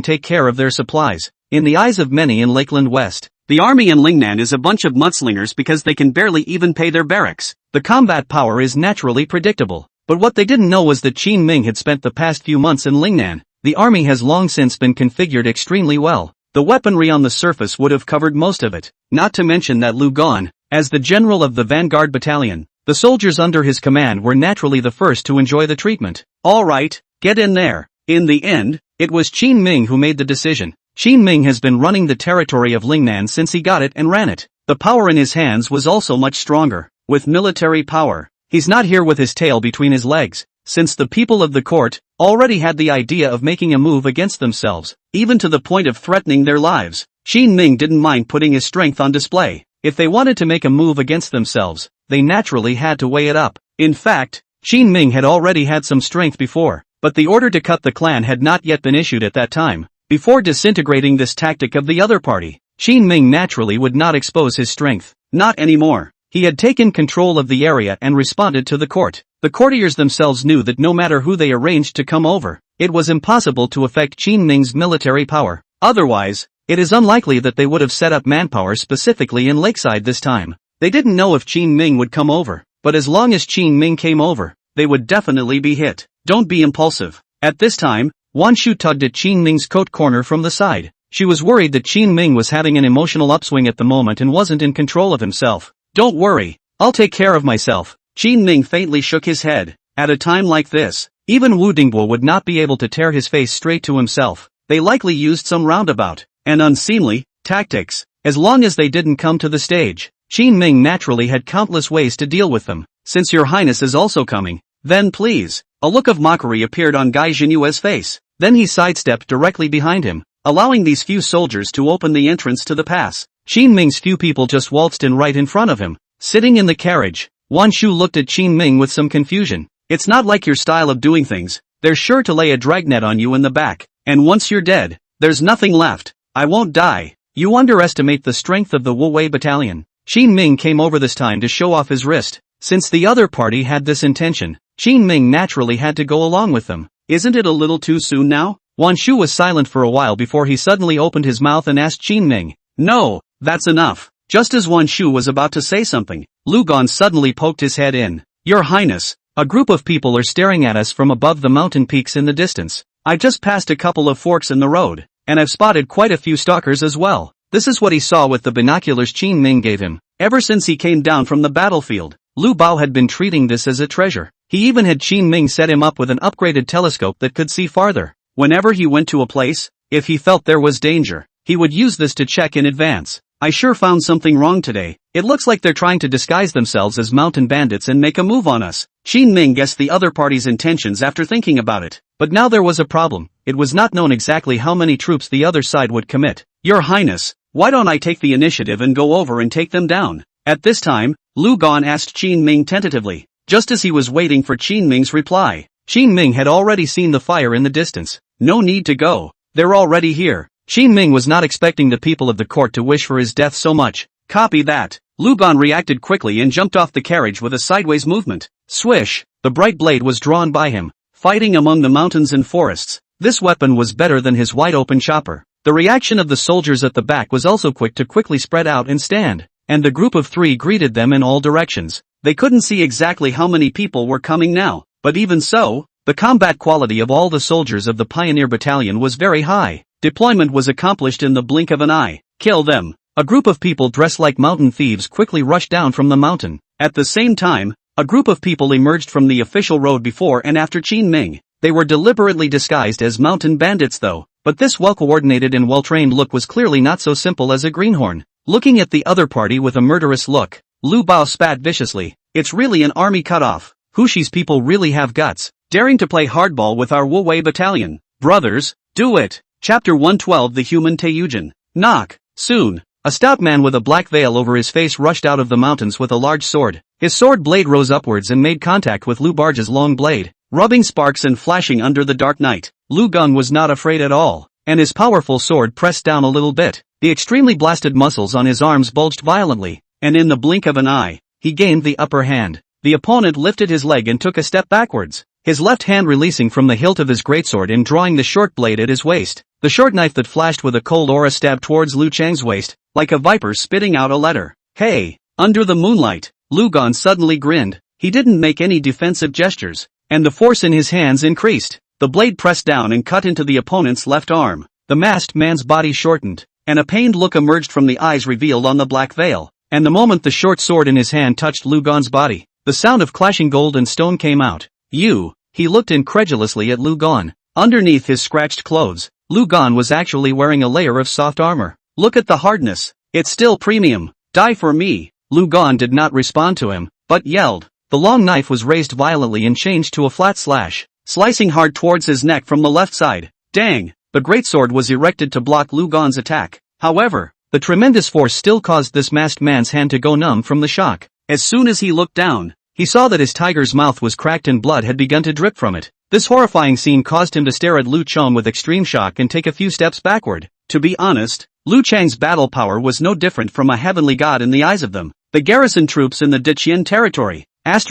take care of their supplies. In the eyes of many in Lakeland West, the army in Lingnan is a bunch of mudslingers because they can barely even pay their barracks. The combat power is naturally predictable. But what they didn't know was that Qin Ming had spent the past few months in Lingnan. The army has long since been configured extremely well. The weaponry on the surface would have covered most of it, not to mention that Lu Gan, as the general of the vanguard battalion, the soldiers under his command were naturally the first to enjoy the treatment. All right, get in there. In the end, it was Qin Ming who made the decision. Qin Ming has been running the territory of Lingnan since he got it and ran it. The power in his hands was also much stronger. With military power, he's not here with his tail between his legs. Since the people of the court already had the idea of making a move against themselves, even to the point of threatening their lives, Qin Ming didn't mind putting his strength on display. If they wanted to make a move against themselves, they naturally had to weigh it up. In fact, Qin Ming had already had some strength before, but the order to cut the clan had not yet been issued at that time. Before disintegrating this tactic of the other party, Qin Ming naturally would not expose his strength. Not anymore. He had taken control of the area and responded to the court. The courtiers themselves knew that no matter who they arranged to come over, it was impossible to affect Qin Ming's military power. Otherwise, it is unlikely that they would have set up manpower specifically in Lakeside this time. They didn't know if Qin Ming would come over, but as long as Qin Ming came over, they would definitely be hit. Don't be impulsive. At this time, Wan Shu tugged at Qin Ming's coat corner from the side. She was worried that Qin Ming was having an emotional upswing at the moment and wasn't in control of himself. Don't worry, I'll take care of myself. Qin Ming faintly shook his head. At a time like this, even Wu Dingbo would not be able to tear his face straight to himself. They likely used some roundabout and unseemly tactics. As long as they didn't come to the stage, Qin Ming naturally had countless ways to deal with them. Since your highness is also coming, then please. A look of mockery appeared on Gai Jinyue's face. Then he sidestepped directly behind him, allowing these few soldiers to open the entrance to the pass. Qin Ming's few people just waltzed in right in front of him. Sitting in the carriage, Wan Shu looked at Qin Ming with some confusion. It's not like your style of doing things. They're sure to lay a dragnet on you in the back, and once you're dead, there's nothing left. I won't die. You underestimate the strength of the Wu Wei battalion. Qin Ming came over this time to show off his wrist. Since the other party had this intention, Qin Ming naturally had to go along with them. Isn't it a little too soon now? Wan Shu was silent for a while before he suddenly opened his mouth and asked Qin Ming. No, that's enough. Just as Wan Shu was about to say something, Lu Gan suddenly poked his head in. Your highness, a group of people are staring at us from above the mountain peaks in the distance. I just passed a couple of forks in the road, and I've spotted quite a few stalkers as well. This is what he saw with the binoculars Qin Ming gave him. Ever since he came down from the battlefield, Lu Bao had been treating this as a treasure. He even had Qin Ming set him up with an upgraded telescope that could see farther. Whenever he went to a place, if he felt there was danger, he would use this to check in advance. I sure found something wrong today. It looks like they're trying to disguise themselves as mountain bandits and make a move on us. Qin Ming guessed the other party's intentions after thinking about it. But now there was a problem. It was not known exactly how many troops the other side would commit. Your highness, why don't I take the initiative and go over and take them down? At this time, Lu Gan asked Qin Ming tentatively. Just as he was waiting for Qin Ming's reply, Qin Ming had already seen the fire in the distance. No need to go. They're already here. Qin Ming was not expecting the people of the court to wish for his death so much. Copy that. Lu Gan reacted quickly and jumped off the carriage with a sideways movement. Swish! The bright blade was drawn by him, fighting among the mountains and forests. This weapon was better than his wide-open chopper. The reaction of the soldiers at the back was also quick to quickly spread out and stand, and the group of 3 greeted them in all directions. They couldn't see exactly how many people were coming now, but even so, the combat quality of all the soldiers of the Pioneer Battalion was very high. Deployment was accomplished in the blink of an eye. Kill them! A group of people dressed like mountain thieves quickly rushed down from the mountain. At the same time, a group of people emerged from the official road before and after Qin Ming. They were deliberately disguised as mountain bandits though, but this well-coordinated and well-trained look was clearly not so simple as a greenhorn. Looking at the other party with a murderous look, Lu Bao spat viciously. It's really an army cut-off. Hushi's people really have guts, daring to play hardball with our Wu Wei battalion. Brothers, do it! Chapter 112 The Human Taiyujin. Knock! Soon, a stout man with a black veil over his face rushed out of the mountains with a large sword. His sword blade rose upwards and made contact with Lu Barge's long blade, rubbing sparks and flashing under the dark night. Lu Gun was not afraid at all, and his powerful sword pressed down a little bit. The extremely blasted muscles on his arms bulged violently, and in the blink of an eye, he gained the upper hand. The opponent lifted his leg and took a step backwards, his left hand releasing from the hilt of his greatsword and drawing the short blade at his waist. The short knife that flashed with a cold aura stabbed towards Lu Chang's waist, like a viper spitting out a letter. Hey! Under the moonlight, Lu Gon suddenly grinned. He didn't make any defensive gestures, and the force in his hands increased. The blade pressed down and cut into the opponent's left arm. The masked man's body shortened, and a pained look emerged from the eyes revealed on the black veil. And the moment the short sword in his hand touched Lu Gon's body, the sound of clashing gold and stone came out. He looked incredulously at Lu Gon. Underneath his scratched clothes, Lu Gon was actually wearing a layer of soft armor. Look at the hardness. It's still premium. Die for me. Lu Gon did not respond to him, but yelled. The long knife was raised violently and changed to a flat slash, slicing hard towards his neck from the left side. Dang! The greatsword was erected to block Lu Gon's attack. However, the tremendous force still caused this masked man's hand to go numb from the shock. As soon as he looked down, he saw that his tiger's mouth was cracked and blood had begun to drip from it. This horrifying scene caused him to stare at Lu Chang with extreme shock and take a few steps backward. To be honest, Lu Chang's battle power was no different from a heavenly god in the eyes of them. The garrison troops in the Diqian territory. *******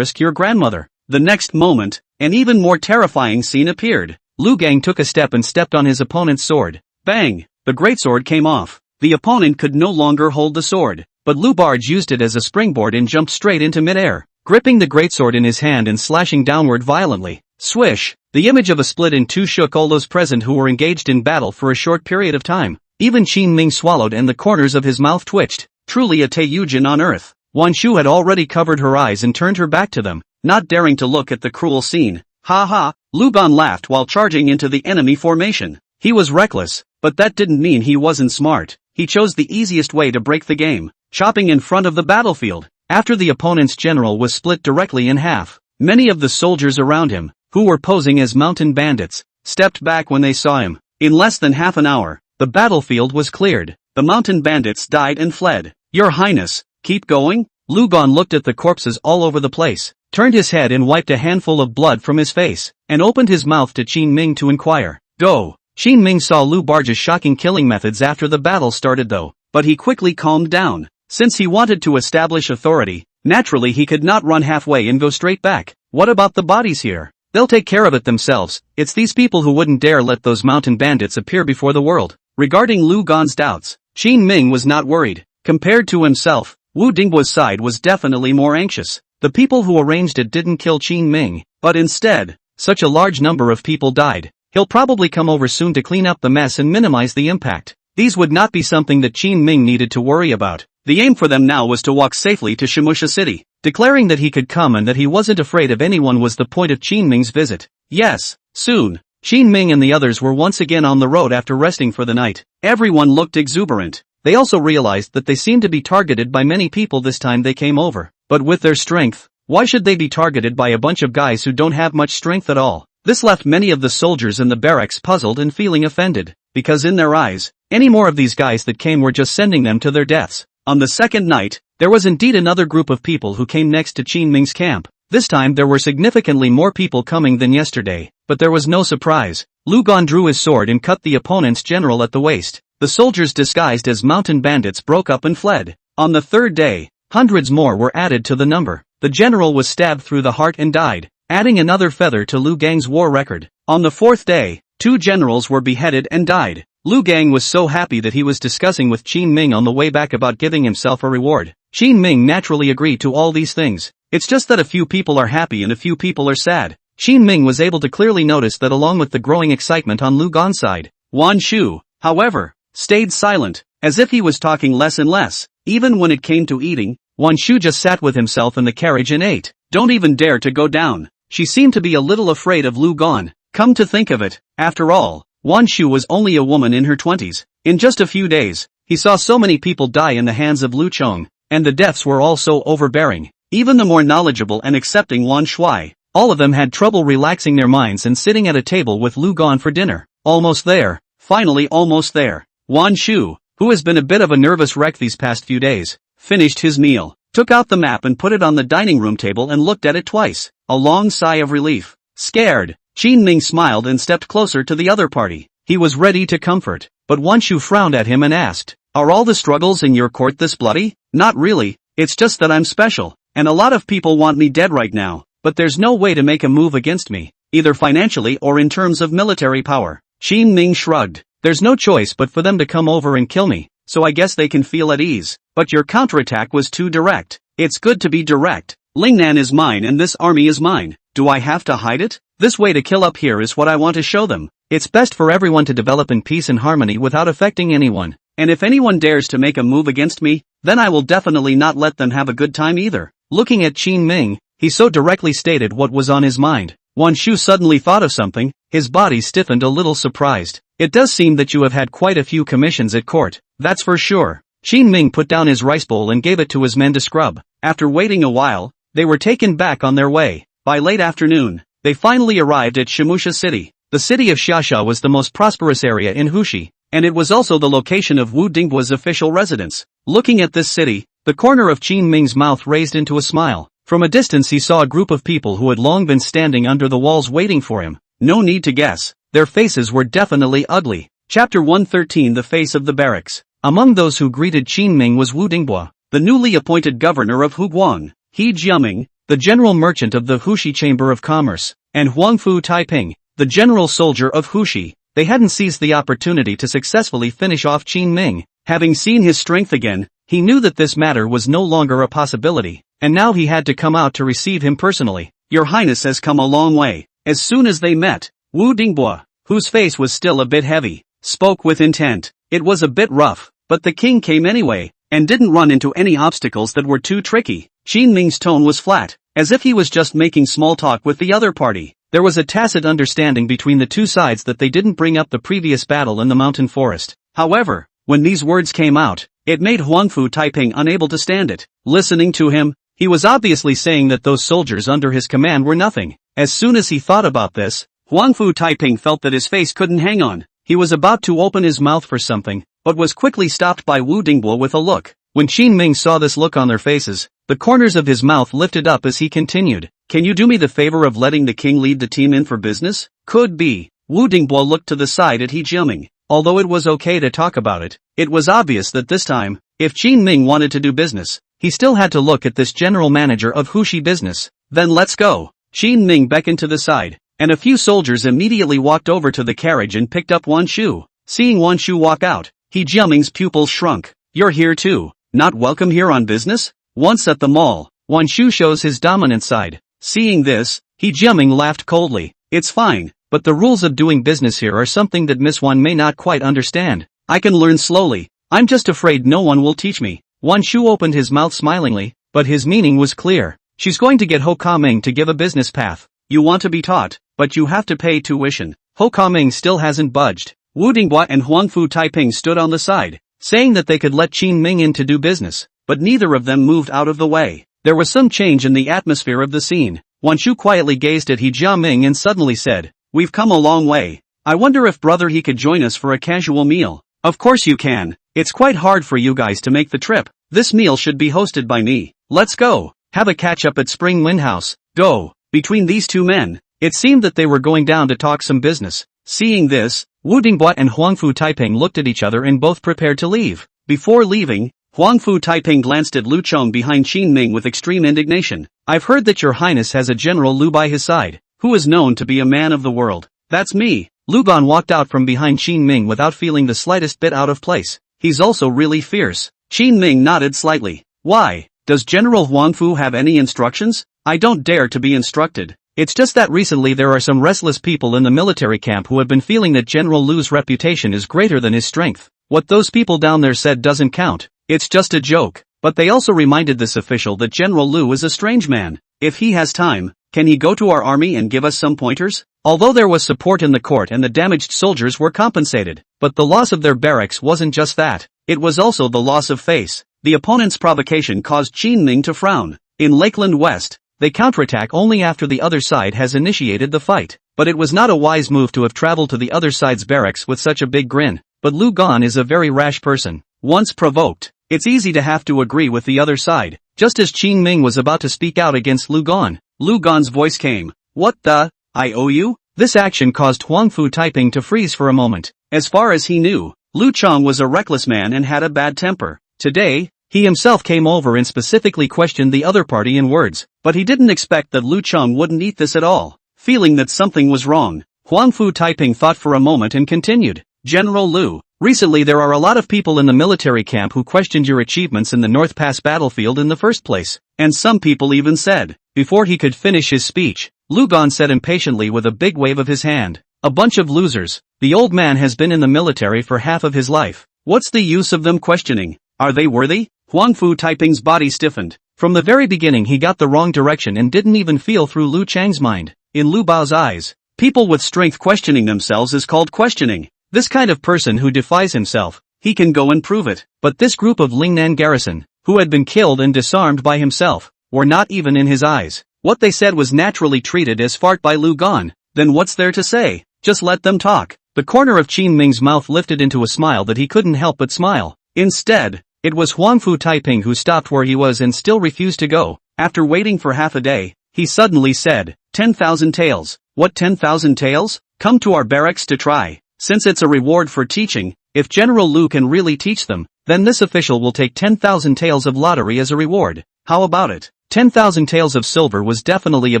Your grandmother. The next moment, an even more terrifying scene appeared. Lu Gang took a step and stepped on his opponent's sword. Bang! The greatsword came off. The opponent could no longer hold the sword, but Lu Barge used it as a springboard and jumped straight into midair, gripping the greatsword in his hand and slashing downward violently. Swish! The image of a split in two shook all those present who were engaged in battle for a short period of time. Even Qin Ming swallowed and the corners of his mouth twitched. Truly a Taiyujin on earth. Wan Shu had already covered her eyes and turned her back to them, not daring to look at the cruel scene. Ha ha! Lu Gon laughed while charging into the enemy formation. He was reckless, but that didn't mean he wasn't smart. He chose the easiest way to break the game, chopping in front of the battlefield. After the opponent's general was split directly in half, many of the soldiers around him, who were posing as mountain bandits, stepped back when they saw him. In less than half an hour, the battlefield was cleared. The mountain bandits died and fled. Your Highness, keep going? Lu Gon looked at the corpses all over the place, turned his head and wiped a handful of blood from his face, and opened his mouth to Qin Ming to inquire. Go! Qin Ming saw Lu Barge's shocking killing methods after the battle started though, but he quickly calmed down. Since he wanted to establish authority, naturally he could not run halfway and go straight back. What about the bodies here? They'll take care of it themselves. It's these people who wouldn't dare let those mountain bandits appear before the world. Regarding Lu Gon's doubts, Qin Ming was not worried. Compared to himself, Wu Dingbo's side was definitely more anxious. The people who arranged it didn't kill Qin Ming, but instead, such a large number of people died. He'll probably come over soon to clean up the mess and minimize the impact. These would not be something that Qin Ming needed to worry about. The aim for them now was to walk safely to Shimusha City. Declaring that he could come and that he wasn't afraid of anyone was the point of Qin Ming's visit. Yes, soon, Qin Ming and the others were once again on the road after resting for the night. Everyone looked exuberant. They also realized that they seemed to be targeted by many people this time they came over. But with their strength, why should they be targeted by a bunch of guys who don't have much strength at all? This left many of the soldiers in the barracks puzzled and feeling offended, because in their eyes, any more of these guys that came were just sending them to their deaths. On the second night, there was indeed another group of people who came next to Qin Ming's camp. This time there were significantly more people coming than yesterday, but there was no surprise. Lu Gon drew his sword and cut the opponent's general at the waist. The soldiers disguised as mountain bandits broke up and fled. On the third day, hundreds more were added to the number. The general was stabbed through the heart and died, adding another feather to Lu Gang's war record. On the fourth day, 2 generals were beheaded and died. Lu Gang was so happy that he was discussing with Qin Ming on the way back about giving himself a reward. Qin Ming naturally agreed to all these things. It's just that a few people are happy and a few people are sad. Qin Ming was able to clearly notice that along with the growing excitement on Lu Gan's side. Wan Shu, however, stayed silent, as if he was talking less and less. Even when it came to eating, Wan Shu just sat with himself in the carriage and ate. Don't even dare to go down. She seemed to be a little afraid of Lu Gan. Come to think of it, after all, Wan Shu was only a woman in her 20s. In just a few days, he saw so many people die in the hands of Lu Chong, and the deaths were all so overbearing. Even the more knowledgeable and accepting Wan Shui, all of them had trouble relaxing their minds and sitting at a table with Lu Gan for dinner. Almost there, finally almost there. Wan Shu, who has been a bit of a nervous wreck these past few days, finished his meal, took out the map and put it on the dining room table and looked at it twice. A long sigh of relief. Scared, Qin Ming smiled and stepped closer to the other party. He was ready to comfort, but Wan Shu frowned at him and asked, "Are all the struggles in your court this bloody?" "Not really, it's just that I'm special, and a lot of people want me dead right now, but there's no way to make a move against me, either financially or in terms of military power." Qin Ming shrugged. "There's no choice but for them to come over and kill me, so I guess they can feel at ease. But your counterattack was too direct." "It's good to be direct. Lingnan is mine and this army is mine. Do I have to hide it? This way to kill up here is what I want to show them. It's best for everyone to develop in peace and harmony without affecting anyone. And if anyone dares to make a move against me, then I will definitely not let them have a good time either." Looking at Qin Ming, he so directly stated what was on his mind. Wan Shu suddenly thought of something, his body stiffened a little surprised. "It does seem that you have had quite a few commissions at court, that's for sure." Qin Ming put down his rice bowl and gave it to his men to scrub. After waiting a while, they were taken back on their way. By late afternoon, they finally arrived at Shimusha City. The city of Xiaxia was the most prosperous area in Hushi, and it was also the location of Wu Dinghua's official residence. Looking at this city, the corner of Qin Ming's mouth raised into a smile. From a distance he saw a group of people who had long been standing under the walls waiting for him. No need to guess, their faces were definitely ugly. Chapter 113 The Face of the Barracks. Among those who greeted Qin Ming was Wu Dinghua, the newly appointed governor of Huguang, He Jiaming, the general merchant of the Hushi Chamber of Commerce, and Huangfu Taiping, the general soldier of Hushi. They hadn't seized the opportunity to successfully finish off Qin Ming. Having seen his strength again, he knew that this matter was no longer a possibility, and now he had to come out to receive him personally. "Your Highness has come a long way." As soon as they met, Wu Dinghua, whose face was still a bit heavy, spoke with intent. It was a bit rough, but the king came anyway, and didn't run into any obstacles that were too tricky. Qin Ming's tone was flat, as if he was just making small talk with the other party. There was a tacit understanding between the two sides that they didn't bring up the previous battle in the mountain forest. However, when these words came out, it made Huangfu Taiping unable to stand it. Listening to him, he was obviously saying that those soldiers under his command were nothing. As soon as he thought about this, Huangfu Taiping felt that his face couldn't hang on. He was about to open his mouth for something, but was quickly stopped by Wu Dinghua with a look. When Qin Ming saw this look on their faces, the corners of his mouth lifted up as he continued. "Can you do me the favor of letting the king lead the team in for business?" "Could be." Wu Dinghua looked to the side at He Jiaming. Although it was okay to talk about it, it was obvious that this time, if Qin Ming wanted to do business, he still had to look at this general manager of Hushi business. "Then let's go." Qin Ming beckoned to the side, and a few soldiers immediately walked over to the carriage and picked up Wan Shu. Seeing Wan Shu walk out, He Jiaming's pupils shrunk. "You're here too? Not welcome here on business?" Once at the mall, Wan Shu shows his dominant side. Seeing this, He Jiaming laughed coldly. "It's fine, but the rules of doing business here are something that Miss Wan may not quite understand. I can learn slowly. I'm just afraid no one will teach me." Wan Shu opened his mouth smilingly, but his meaning was clear. She's going to get Ho Ka-ming to give a business path. You want to be taught, but you have to pay tuition. Ho Ka-ming still hasn't budged. Wu Dinghua and Huangfu Taiping stood on the side, saying that they could let Qin Ming in to do business, but neither of them moved out of the way. There was some change in the atmosphere of the scene. Wan Shu quietly gazed at He Jiaming and suddenly said, "We've come a long way. I wonder if brother he could join us for a casual meal." "Of course you can. It's quite hard for you guys to make the trip. This meal should be hosted by me. Let's go. Have a catch-up at Spring Wind House." Go. Between these two men, it seemed that they were going down to talk some business. Seeing this, Wu Dinghua and Huangfu Taiping looked at each other and both prepared to leave. Before leaving, Huangfu Taiping glanced at Lu Chong behind Qin Ming with extreme indignation. "I've heard that your highness has a General Lu by his side, who is known to be a man of the world." "That's me." Lu Gan walked out from behind Qin Ming without feeling the slightest bit out of place. He's also really fierce. Qin Ming nodded slightly. Why? Does General Huang Fu have any instructions? I don't dare to be instructed. It's just that recently there are some restless people in the military camp who have been feeling that General Lu's reputation is greater than his strength. What those people down there said doesn't count. It's just a joke. But they also reminded this official that General Lu is a strange man. If he has time, can he go to our army and give us some pointers? Although there was support in the court and the damaged soldiers were compensated, but the loss of their barracks wasn't just that. It was also the loss of face. The opponent's provocation caused Qin Ming to frown. In Lakeland West, they counterattack only after the other side has initiated the fight. But it was not a wise move to have traveled to the other side's barracks with such a big grin. But Lu Gan is a very rash person. Once provoked, it's easy to have to agree with the other side. Just as Qin Ming was about to speak out against Lu Gan's voice came. What the? I owe you? This action caused Huang Fu Taiping to freeze for a moment. As far as he knew, Lu Chong was a reckless man and had a bad temper. Today, he himself came over and specifically questioned the other party in words, but he didn't expect that Lu Chong wouldn't eat this at all. Feeling that something was wrong, Huang Fu Taiping thought for a moment and continued. General Lu, recently there are a lot of people in the military camp who questioned your achievements in the North Pass battlefield in the first place, and some people even said. Before he could finish his speech, Lu Gan said impatiently with a big wave of his hand. A bunch of losers. The old man has been in the military for half of his life. What's the use of them questioning? Are they worthy? Huang Fu Taiping's body stiffened. From the very beginning he got the wrong direction and didn't even feel through Lu Chang's mind. In Lu Bao's eyes, people with strength questioning themselves is called questioning. This kind of person who defies himself, he can go and prove it. But this group of Lingnan garrison, who had been killed and disarmed by himself, were not even in his eyes. What they said was naturally treated as fart by Lu Gan. Then what's there to say? Just let them talk. The corner of Qin Ming's mouth lifted into a smile that he couldn't help but smile. Instead, it was Huang Fu Taiping who stopped where he was and still refused to go. After waiting for half a day, he suddenly said, 10,000 taels. What 10,000 taels? Come to our barracks to try. Since it's a reward for teaching, if General Lu can really teach them, then this official will take 10,000 taels of lottery as a reward. How about it? 10,000 taels of silver was definitely a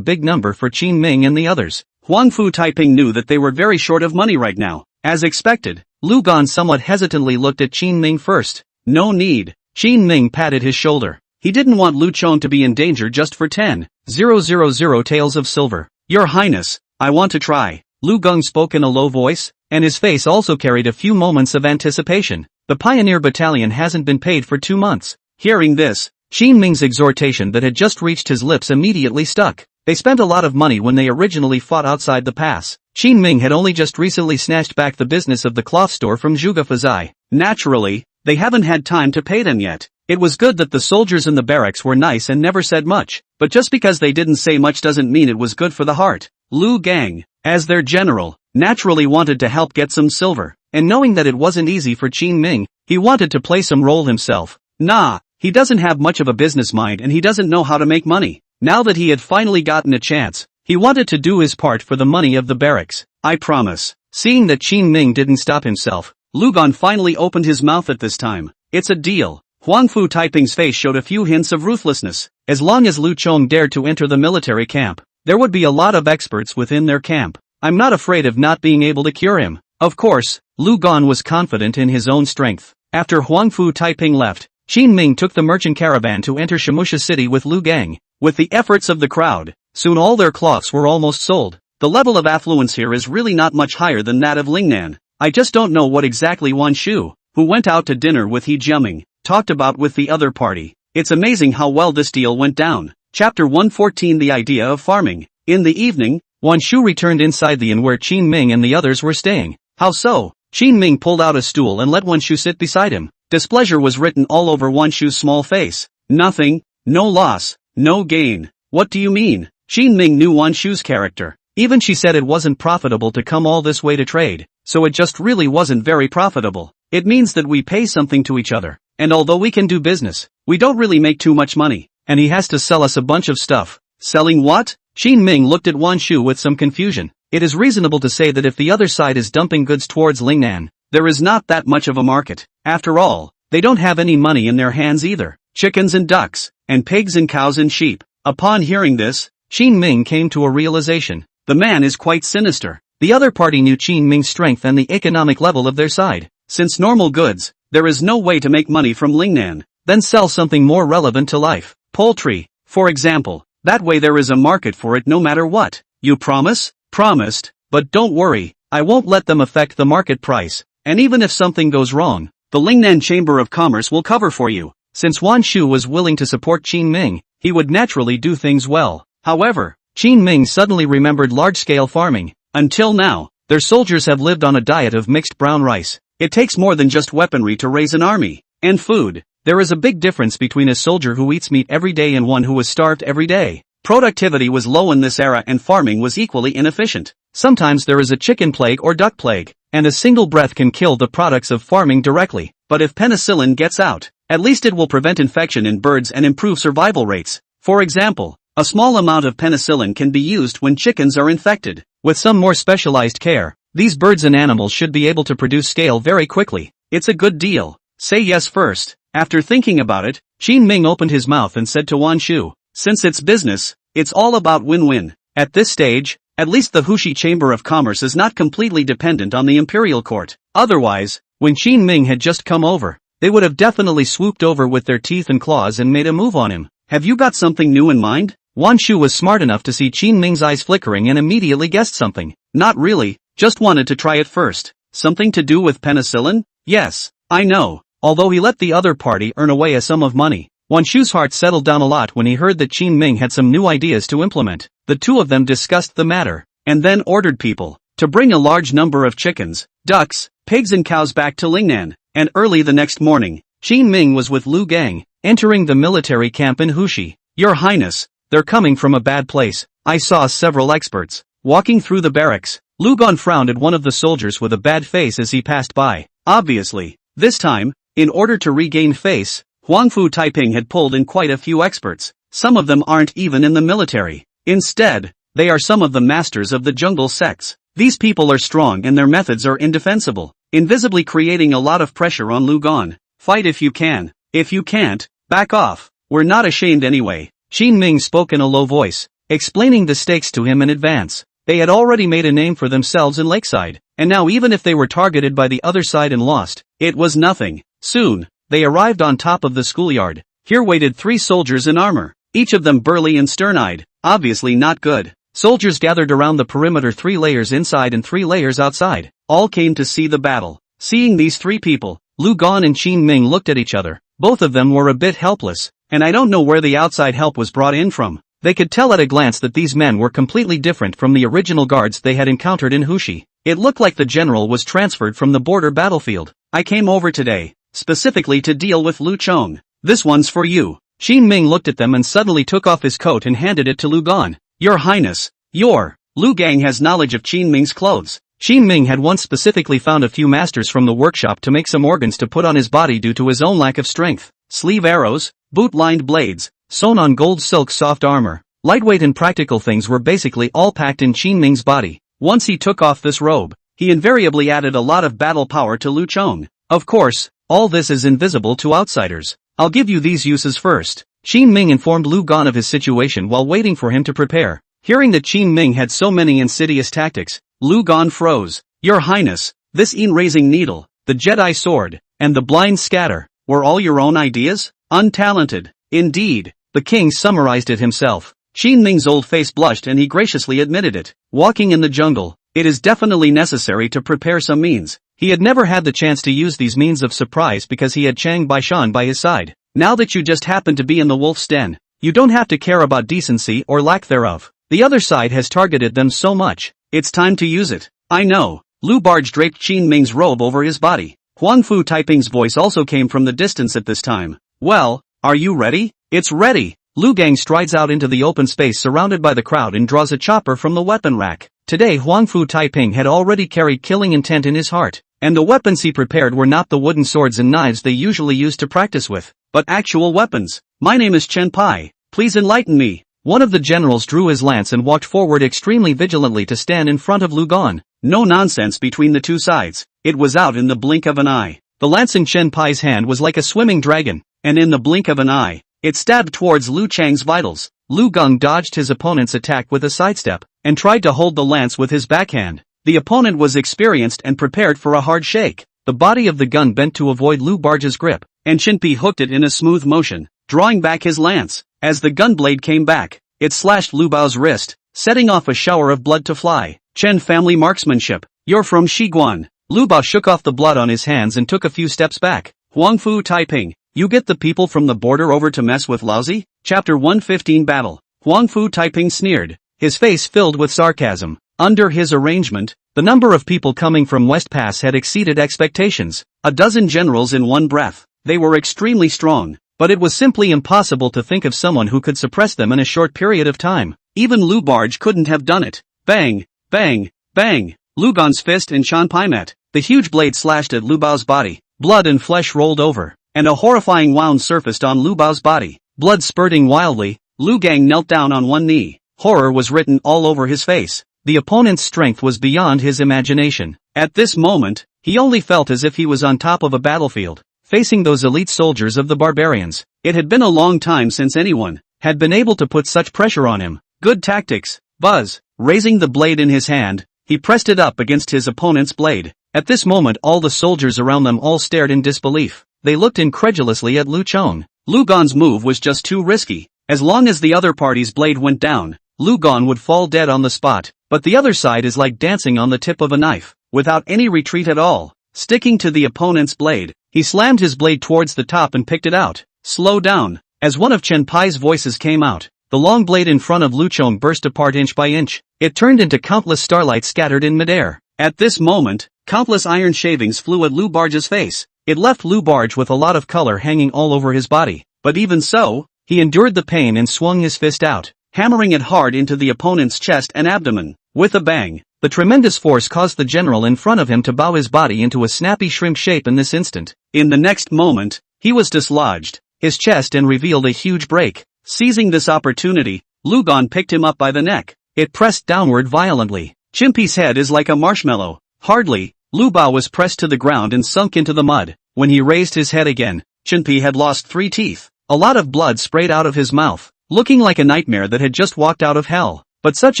big number for Qin Ming and the others. Huang Fu Taiping knew that they were very short of money right now. As expected, Lu Gan somewhat hesitantly looked at Qin Ming first. No need. Qin Ming patted his shoulder. He didn't want Lu Chong to be in danger just for 10,000 taels of silver. Your Highness, I want to try. Lu Gan spoke in a low voice, and his face also carried a few moments of anticipation. The pioneer battalion hasn't been paid for 2 months. Hearing this, Qin Ming's exhortation that had just reached his lips immediately stuck. They spent a lot of money when they originally fought outside the pass. Qin Ming had only just recently snatched back the business of the cloth store from Zhuge Fazai. Naturally, they haven't had time to pay them yet. It was good that the soldiers in the barracks were nice and never said much, but just because they didn't say much doesn't mean it was good for the heart. Lu Gang, as their general, naturally wanted to help get some silver, and knowing that it wasn't easy for Qin Ming, he wanted to play some role himself. Nah, he doesn't have much of a business mind and he doesn't know how to make money. Now that he had finally gotten a chance, he wanted to do his part for the money of the barracks. I promise. Seeing that Qin Ming didn't stop himself, Lu Gan finally opened his mouth at this time. It's a deal. Huang Fu Taiping's face showed a few hints of ruthlessness. As long as Lu Chong dared to enter the military camp, there would be a lot of experts within their camp. I'm not afraid of not being able to cure him. Of course, Lu Gan was confident in his own strength. After Huang Fu Taiping left, Qin Ming took the merchant caravan to enter Shimusha City with Lu Gang. With the efforts of the crowd, soon all their cloths were almost sold. The level of affluence here is really not much higher than that of Lingnan. I just don't know what exactly Wan Shu, who went out to dinner with He Jiaming, talked about with the other party. It's amazing how well this deal went down. Chapter 114 The Idea of Farming. In the evening, Wan Shu returned inside the inn where Qin Ming and the others were staying. How so? Qin Ming pulled out a stool and let Wan Shu sit beside him. Displeasure was written all over Wan Shu's small face. Nothing, no loss, no gain. What do you mean? Qin Ming knew Wan Shu's character. Even she said it wasn't profitable to come all this way to trade, so it just really wasn't very profitable. It means that we pay something to each other, and although we can do business, we don't really make too much money, and he has to sell us a bunch of stuff. Selling what? Qin Ming looked at Wan Shu with some confusion. It is reasonable to say that if the other side is dumping goods towards Lingnan, there is not that much of a market. After all, they don't have any money in their hands either. Chickens and ducks, and pigs and cows and sheep. Upon hearing this, Qin Ming came to a realization. The man is quite sinister. The other party knew Qin Ming's strength and the economic level of their side. Since normal goods, there is no way to make money from Lingnan, then sell something more relevant to life. Poultry, for example. That way there is a market for it no matter what. You promise? Promised, but don't worry, I won't let them affect the market price. And even if something goes wrong, the Lingnan Chamber of Commerce will cover for you. Since Wan Shu was willing to support Qin Ming, he would naturally do things well. However, Qin Ming suddenly remembered large-scale farming. Until now, their soldiers have lived on a diet of mixed brown rice. It takes more than just weaponry to raise an army. And food. There is a big difference between a soldier who eats meat every day and one who was starved every day. Productivity was low in this era and farming was equally inefficient. Sometimes there is a chicken plague or duck plague, and a single breath can kill the products of farming directly. But if penicillin gets out, at least it will prevent infection in birds and improve survival rates. For example, a small amount of penicillin can be used when chickens are infected. With some more specialized care, these birds and animals should be able to produce scale very quickly. It's a good deal. Say yes first. After thinking about it, Qin Ming opened his mouth and said to Wan Shu, since it's business, it's all about win-win. At this stage, at least the Hushi Chamber of Commerce is not completely dependent on the Imperial Court. Otherwise, when Qin Ming had just come over, they would have definitely swooped over with their teeth and claws and made a move on him. Have you got something new in mind? Wan Shu was smart enough to see Qin Ming's eyes flickering and immediately guessed something. Not really, just wanted to try it first. Something to do with penicillin? Yes, I know. Although he let the other party earn away a sum of money, Wan Shu's heart settled down a lot when he heard that Qin Ming had some new ideas to implement. The two of them discussed the matter, and then ordered people to bring a large number of chickens, ducks, pigs and cows back to Lingnan. And early the next morning, Qin Ming was with Lu Gang, entering the military camp in Hushi. Your Highness, they're coming from a bad place. I saw several experts walking through the barracks. Lu Gan frowned at one of the soldiers with a bad face as he passed by. Obviously, this time, in order to regain face, Huangfu Taiping had pulled in quite a few experts. Some of them aren't even in the military. Instead, they are some of the masters of the jungle sects. These people are strong and their methods are indefensible, invisibly creating a lot of pressure on Lu Gan. Fight if you can. If you can't, back off. We're not ashamed anyway. Qin Ming spoke in a low voice, explaining the stakes to him in advance. They had already made a name for themselves in Lakeside, and now even if they were targeted by the other side and lost, it was nothing. Soon, they arrived on top of the schoolyard. Here waited 3 soldiers in armor, each of them burly and stern-eyed, obviously not good. Soldiers gathered around the perimeter 3 layers inside and 3 layers outside. All came to see the battle. Seeing these 3 people, Lu Gan and Qin Ming looked at each other. Both of them were a bit helpless, and I don't know where the outside help was brought in from. They could tell at a glance that these men were completely different from the original guards they had encountered in Hushi. It looked like the general was transferred from the border battlefield. I came over today, specifically to deal with Lu Chong. This one's for you. Qin Ming looked at them and suddenly took off his coat and handed it to Lu Gan. Your Highness, Lu Gang has knowledge of Qin Ming's clothes. Qin Ming had once specifically found a few masters from the workshop to make some organs to put on his body due to his own lack of strength. Sleeve arrows, boot-lined blades, sewn on gold silk soft armor, lightweight and practical things were basically all packed in Qin Ming's body. Once he took off this robe, he invariably added a lot of battle power to Lu Chong. Of course, all this is invisible to outsiders. I'll give you these uses first. Qin Ming informed Lu Gan of his situation while waiting for him to prepare. Hearing that Qin Ming had so many insidious tactics, Lu Gan froze. Your Highness, this raising needle, the Jedi sword, and the blind scatter, were all your own ideas? Untalented. Indeed, the king summarized it himself. Qin Ming's old face blushed and he graciously admitted it. Walking in the jungle, it is definitely necessary to prepare some means. He had never had the chance to use these means of surprise because he had Chang Baishan by his side. Now that you just happen to be in the wolf's den, you don't have to care about decency or lack thereof. The other side has targeted them so much, it's time to use it. I know. Lu Barge draped Qin Ming's robe over his body. Huangfu Taiping's voice also came from the distance at this time. Well, are you ready? It's ready. Lu Gang strides out into the open space surrounded by the crowd and draws a chopper from the weapon rack. Today Huangfu Taiping had already carried killing intent in his heart, and the weapons he prepared were not the wooden swords and knives they usually use to practice with, but actual weapons. My name is Chen Pai. Please enlighten me. One of the generals drew his lance and walked forward extremely vigilantly to stand in front of Lu Gan. No nonsense between the two sides. It was out in the blink of an eye. The lance in Chen Pai's hand was like a swimming dragon, and in the blink of an eye, it stabbed towards Lu Chang's vitals. Lu Gang dodged his opponent's attack with a sidestep, and tried to hold the lance with his backhand. The opponent was experienced and prepared for a hard shake. The body of the gun bent to avoid Lu Barge's grip, and Chinpi hooked it in a smooth motion, drawing back his lance. As the gun blade came back, it slashed Lu Bao's wrist, setting off a shower of blood to fly. Chen family marksmanship. You're from Shiguan. Lu Bao shook off the blood on his hands and took a few steps back. Huangfu Taiping. You get the people from the border over to mess with lousy? Chapter 115 Battle. Huangfu Taiping sneered, his face filled with sarcasm. Under his arrangement, the number of people coming from West Pass had exceeded expectations. A dozen generals in one breath. They were extremely strong, but it was simply impossible to think of someone who could suppress them in a short period of time. Even Lu Barge couldn't have done it. Bang, bang, bang. Lu Gan's fist and Chanpai met. The huge blade slashed at Lu Bao's body. Blood and flesh rolled over, and a horrifying wound surfaced on Lu Bao's body. Blood spurting wildly, Lu Gang knelt down on one knee. Horror was written all over his face. The opponent's strength was beyond his imagination. At this moment, he only felt as if he was on top of a battlefield, facing those elite soldiers of the barbarians. It had been a long time since anyone had been able to put such pressure on him. Good tactics. Buzz. Raising the blade in his hand, he pressed it up against his opponent's blade. At this moment all the soldiers around them all stared in disbelief. They looked incredulously at Lu Chong. Lu Gan's move was just too risky. As long as the other party's blade went down, Lu Gan would fall dead on the spot. But the other side is like dancing on the tip of a knife, without any retreat at all. Sticking to the opponent's blade, he slammed his blade towards the top and picked it out. Slow down. As one of Chen Pai's voices came out, the long blade in front of Lu Chong burst apart inch by inch. It turned into countless starlight scattered in midair. At this moment, countless iron shavings flew at Lu Barge's face. It left Lu Barge with a lot of color hanging all over his body. But even so, he endured the pain and swung his fist out, hammering it hard into the opponent's chest and abdomen. With a bang, the tremendous force caused the general in front of him to bow his body into a snappy shrimp shape in this instant. In the next moment, he was dislodged, his chest, and revealed a huge break. Seizing this opportunity, Lu Gan picked him up by the neck. It pressed downward violently. Chinpi's head is like a marshmallow. Hardly, Lu Bao was pressed to the ground and sunk into the mud. When he raised his head again, Chinpi had lost 3 teeth. A lot of blood sprayed out of his mouth, looking like a nightmare that had just walked out of hell. But such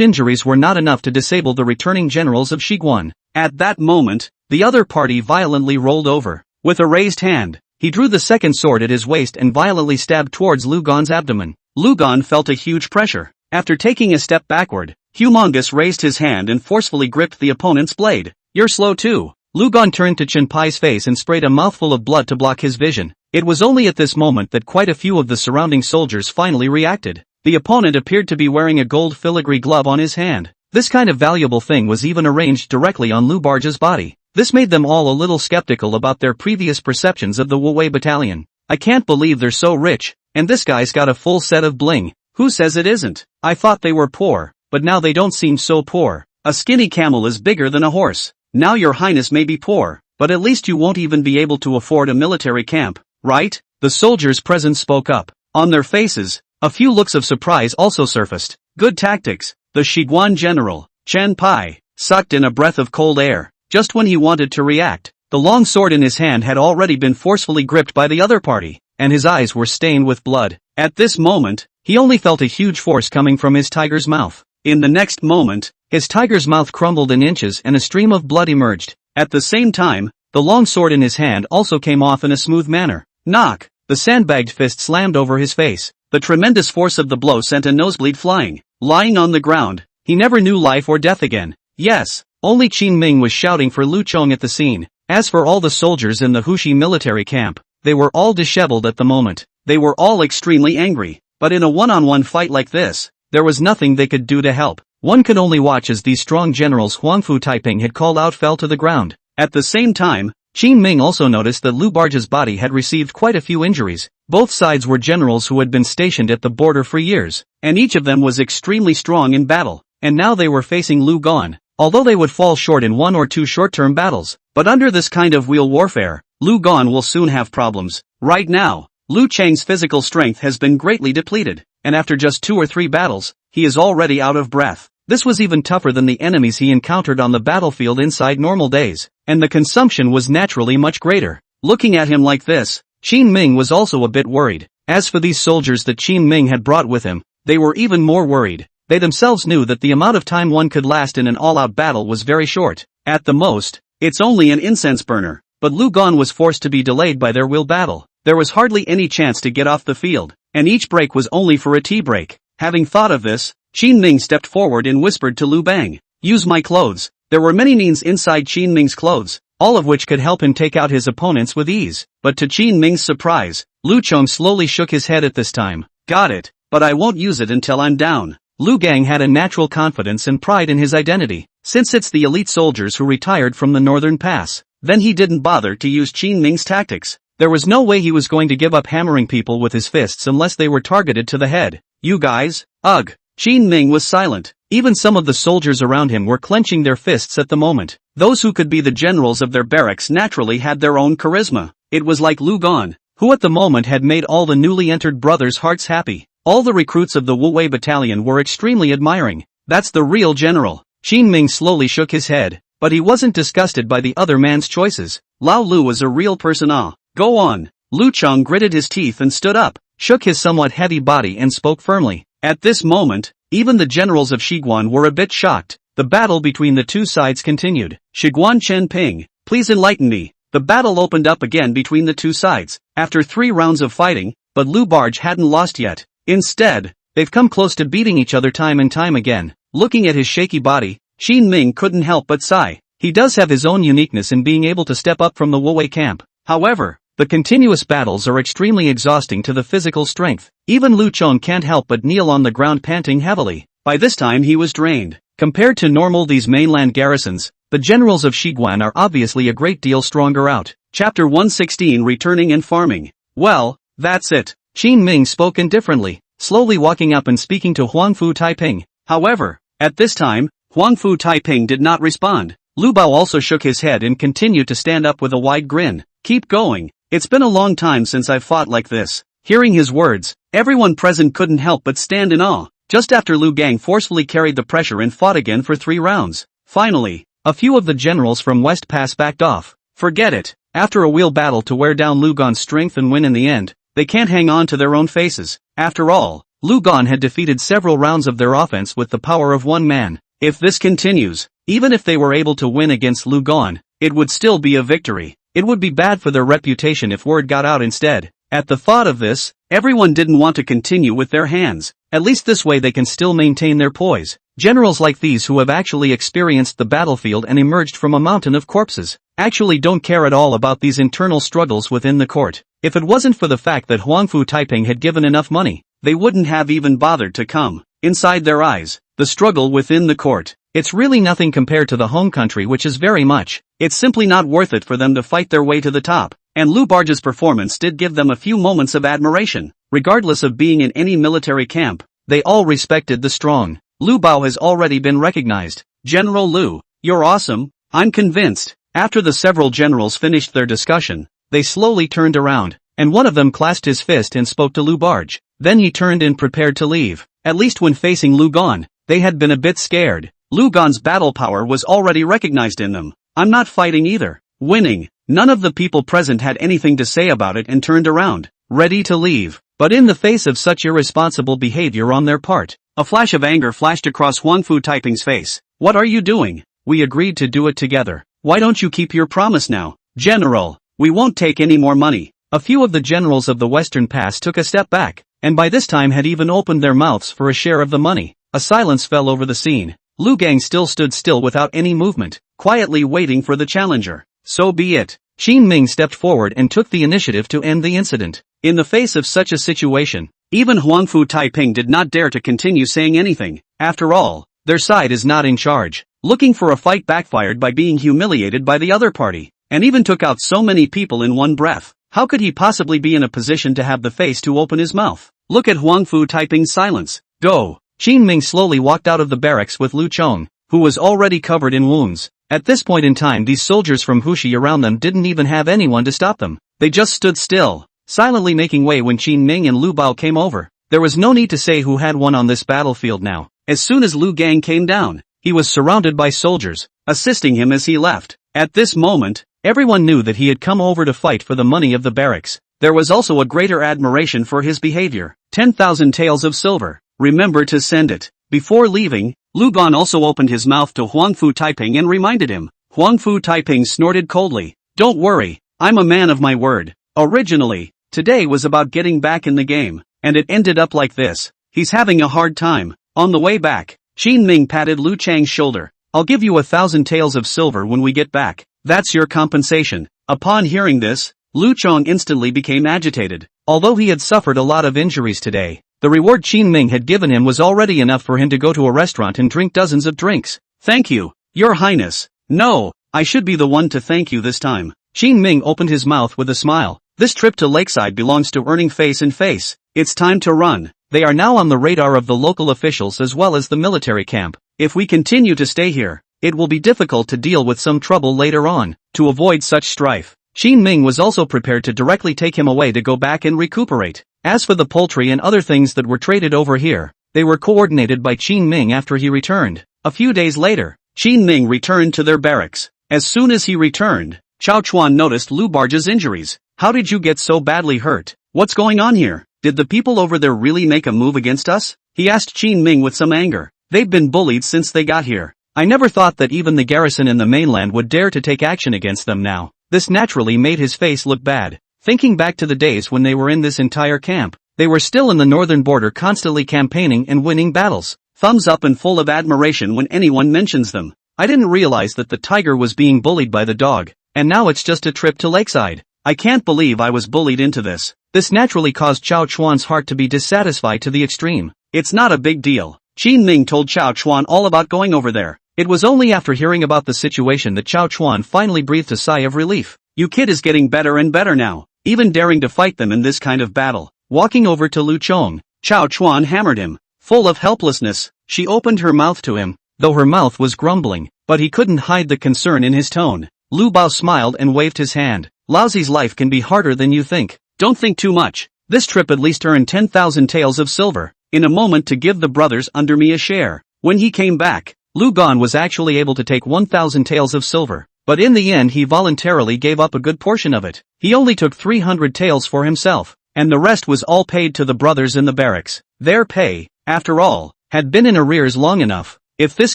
injuries were not enough to disable the returning generals of Shiguan. At that moment, the other party violently rolled over. With a raised hand, he drew the second sword at his waist and violently stabbed towards Lu Gan's abdomen. Lu Gan felt a huge pressure. After taking a step backward, Humongous raised his hand and forcefully gripped the opponent's blade. You're slow too. Lu Gan turned to Chen Pai's face and sprayed a mouthful of blood to block his vision. It was only at this moment that quite a few of the surrounding soldiers finally reacted. The opponent appeared to be wearing a gold filigree glove on his hand. This kind of valuable thing was even arranged directly on Lu Barge's body. This made them all a little skeptical about their previous perceptions of the Wu-Wei battalion. I can't believe they're so rich, and this guy's got a full set of bling. Who says it isn't? I thought they were poor, but now they don't seem so poor. A skinny camel is bigger than a horse. Now your highness may be poor, but at least you won't even be able to afford a military camp, right? The soldiers present spoke up. On their faces, a few looks of surprise also surfaced. Good tactics. The Shiguan general, Chen Pai, sucked in a breath of cold air. Just when he wanted to react, the long sword in his hand had already been forcefully gripped by the other party, and his eyes were stained with blood. At this moment, he only felt a huge force coming from his tiger's mouth. In the next moment, his tiger's mouth crumbled in inches and a stream of blood emerged. At the same time, the long sword in his hand also came off in a smooth manner. Knock! The sandbagged fist slammed over his face. The tremendous force of the blow sent a nosebleed flying. Lying on the ground, he never knew life or death again. Yes, only Qin Ming was shouting for Lu Chong at the scene. As for all the soldiers in the Hushi military camp, they were all disheveled at the moment. They were all extremely angry. But in a one-on-one fight like this, there was nothing they could do to help. One could only watch as these strong generals Huangfu Taiping had called out fell to the ground. At the same time, Qin Ming also noticed that Lu Barge's body had received quite a few injuries. Both sides were generals who had been stationed at the border for years, and each of them was extremely strong in battle, and now they were facing Lu Gan. Although they would fall short in 1 or 2 short-term battles, but under this kind of wheel warfare, Lu Gan will soon have problems. Right now, Lu Cheng's physical strength has been greatly depleted, and after just 2 or 3 battles, he is already out of breath. This was even tougher than the enemies he encountered on the battlefield inside normal days, and the consumption was naturally much greater. Looking at him like this, Qin Ming was also a bit worried. As for these soldiers that Qin Ming had brought with him, they were even more worried. They themselves knew that the amount of time one could last in an all-out battle was very short. At the most, it's only an incense burner. But Lu Gon was forced to be delayed by their will battle. There was hardly any chance to get off the field, and each break was only for a tea break. Having thought of this, Qin Ming stepped forward and whispered to Lu Bang, "Use my clothes." There were many means inside Qin Ming's clothes, all of which could help him take out his opponents with ease. But to Qin Ming's surprise, Lu Chong slowly shook his head at this time. "Got it, but I won't use it until I'm down." Lu Gang had a natural confidence and pride in his identity, since it's the elite soldiers who retired from the Northern Pass. Then he didn't bother to use Qin Ming's tactics. There was no way he was going to give up hammering people with his fists unless they were targeted to the head. "You guys?" Ugh. Qin Ming was silent. Even some of the soldiers around him were clenching their fists at the moment. Those who could be the generals of their barracks naturally had their own charisma. It was like Lu Gon, who at the moment had made all the newly entered brothers' hearts happy. All the recruits of the Wu Wei battalion were extremely admiring. That's the real general. Qin Ming slowly shook his head, but he wasn't disgusted by the other man's choices. Lao Lu was a real person. Go on. Lu Chong gritted his teeth and stood up, shook his somewhat heavy body and spoke firmly. At this moment, even the generals of Shiguan were a bit shocked. The battle between the two sides continued. "Shiguan Chen Ping, please enlighten me." The battle opened up again between the two sides, after 3 rounds of fighting, but Lu Barge hadn't lost yet. Instead, they've come close to beating each other time and time again. Looking at his shaky body, Qin Ming couldn't help but sigh. He does have his own uniqueness in being able to step up from the Wu Wei camp. However, the continuous battles are extremely exhausting to the physical strength. Even Lu Chong can't help but kneel on the ground panting heavily. By this time he was drained. Compared to normal these mainland garrisons, the generals of Shiguan are obviously a great deal stronger out. Chapter 116 Returning and Farming. Well, that's it. Qin Ming spoke indifferently, slowly walking up and speaking to Huangfu Taiping. However, at this time, Huangfu Taiping did not respond. Lu Bao also shook his head and continued to stand up with a wide grin. "Keep going. It's been a long time since I've fought like this." Hearing his words, everyone present couldn't help but stand in awe. Just after Lu Gang forcefully carried the pressure and fought again for 3 rounds. Finally, a few of the generals from West Pass backed off. Forget it. After a wheel battle to wear down Lu Gon's strength and win in the end, they can't hang on to their own faces. After all, Lu Gon had defeated several rounds of their offense with the power of one man. If this continues, even if they were able to win against Lu Gon, it would still be a victory. It would be bad for their reputation if word got out instead. At the thought of this, everyone didn't want to continue with their hands. At least this way they can still maintain their poise. Generals like these who have actually experienced the battlefield and emerged from a mountain of corpses, actually don't care at all about these internal struggles within the court. If it wasn't for the fact that Huangfu Taiping had given enough money, they wouldn't have even bothered to come. Inside their eyes, the struggle within the court, it's really nothing compared to the home country, which is very much. It's simply not worth it for them to fight their way to the top. And Lu Barge's performance did give them a few moments of admiration. Regardless of being in any military camp, they all respected the strong. Lu Bao has already been recognized. "General Lu, you're awesome, I'm convinced." After the several generals finished their discussion, they slowly turned around, and one of them clasped his fist and spoke to Lu Barge. Then he turned and prepared to leave. At least when facing Lu Gon, they had been a bit scared. Lu Gon's battle power was already recognized in them. "I'm not fighting either. Winning." None of the people present had anything to say about it and turned around, ready to leave. But in the face of such irresponsible behavior on their part, a flash of anger flashed across Huangfu Taiping's face. "What are you doing? We agreed to do it together. Why don't you keep your promise now?" "General, we won't take any more money." A few of the generals of the Western Pass took a step back, and by this time had even opened their mouths for a share of the money. A silence fell over the scene. Lu Gang still stood still without any movement, quietly waiting for the challenger. "So be it." Qin Ming stepped forward and took the initiative to end the incident. In the face of such a situation, even Huangfu Taiping did not dare to continue saying anything. After all, their side is not in charge. Looking for a fight backfired by being humiliated by the other party, and even took out so many people in one breath. How could he possibly be in a position to have the face to open his mouth? Look at Huangfu Taiping's silence. "Go." Qin Ming slowly walked out of the barracks with Lu Chong, who was already covered in wounds. At this point in time these soldiers from Hushi around them didn't even have anyone to stop them. They just stood still, silently making way when Qin Ming and Lu Bao came over. There was no need to say who had won on this battlefield now. As soon as Lu Gang came down, he was surrounded by soldiers, assisting him as he left. At this moment, everyone knew that he had come over to fight for the money of the barracks. There was also a greater admiration for his behavior. 10,000 taels of silver. Remember to send it. Before leaving, Lu Gan also opened his mouth to Huang Fu Taiping and reminded him. Huang Fu Taiping snorted coldly. Don't worry, I'm a man of my word. Originally, today was about getting back in the game, and it ended up like this. He's having a hard time. On the way back, Qin Ming patted Lu Chang's shoulder. I'll give you 1,000 taels of silver when we get back. That's your compensation. Upon hearing this, Lu Chang instantly became agitated. Although he had suffered a lot of injuries today, the reward Qin Ming had given him was already enough for him to go to a restaurant and drink dozens of drinks. Thank you, Your Highness. No, I should be the one to thank you this time. Qin Ming opened his mouth with a smile. This trip to Lakeside belongs to earning face and face. It's time to run. They are now on the radar of the local officials as well as the military camp. If we continue to stay here, it will be difficult to deal with some trouble later on. To avoid such strife, Qin Ming was also prepared to directly take him away to go back and recuperate. As for the poultry and other things that were traded over here, they were coordinated by Qin Ming after he returned. A few days later, Qin Ming returned to their barracks. As soon as he returned, Chao Chuan noticed Lu Barge's injuries. How did you get so badly hurt? What's going on here? Did the people over there really make a move against us? He asked Qin Ming with some anger. They've been bullied since they got here. I never thought that even the garrison in the mainland would dare to take action against them now. This naturally made his face look bad. Thinking back to the days when they were in this entire camp, they were still in the northern border constantly campaigning and winning battles. Thumbs up and full of admiration when anyone mentions them. I didn't realize that the tiger was being bullied by the dog, and now it's just a trip to Lakeside. I can't believe I was bullied into this. This naturally caused Chao Chuan's heart to be dissatisfied to the extreme. It's not a big deal. Qin Ming told Chao Chuan all about going over there. It was only after hearing about the situation that Chao Chuan finally breathed a sigh of relief. You kid is getting better and better now, even daring to fight them in this kind of battle. Walking over to Lu Chong, Chao Chuan hammered him. Full of helplessness, she opened her mouth to him, though her mouth was grumbling, but he couldn't hide the concern in his tone. Lu Bao smiled and waved his hand. Lousy's life can be harder than you think. Don't think too much. This trip at least earned 10,000 taels of silver, in a moment to give the brothers under me a share. When he came back, Lu Gan was actually able to take 1,000 taels of silver, but in the end he voluntarily gave up a good portion of it. He only took 300 taels for himself, and the rest was all paid to the brothers in the barracks. Their pay, after all, had been in arrears long enough. If this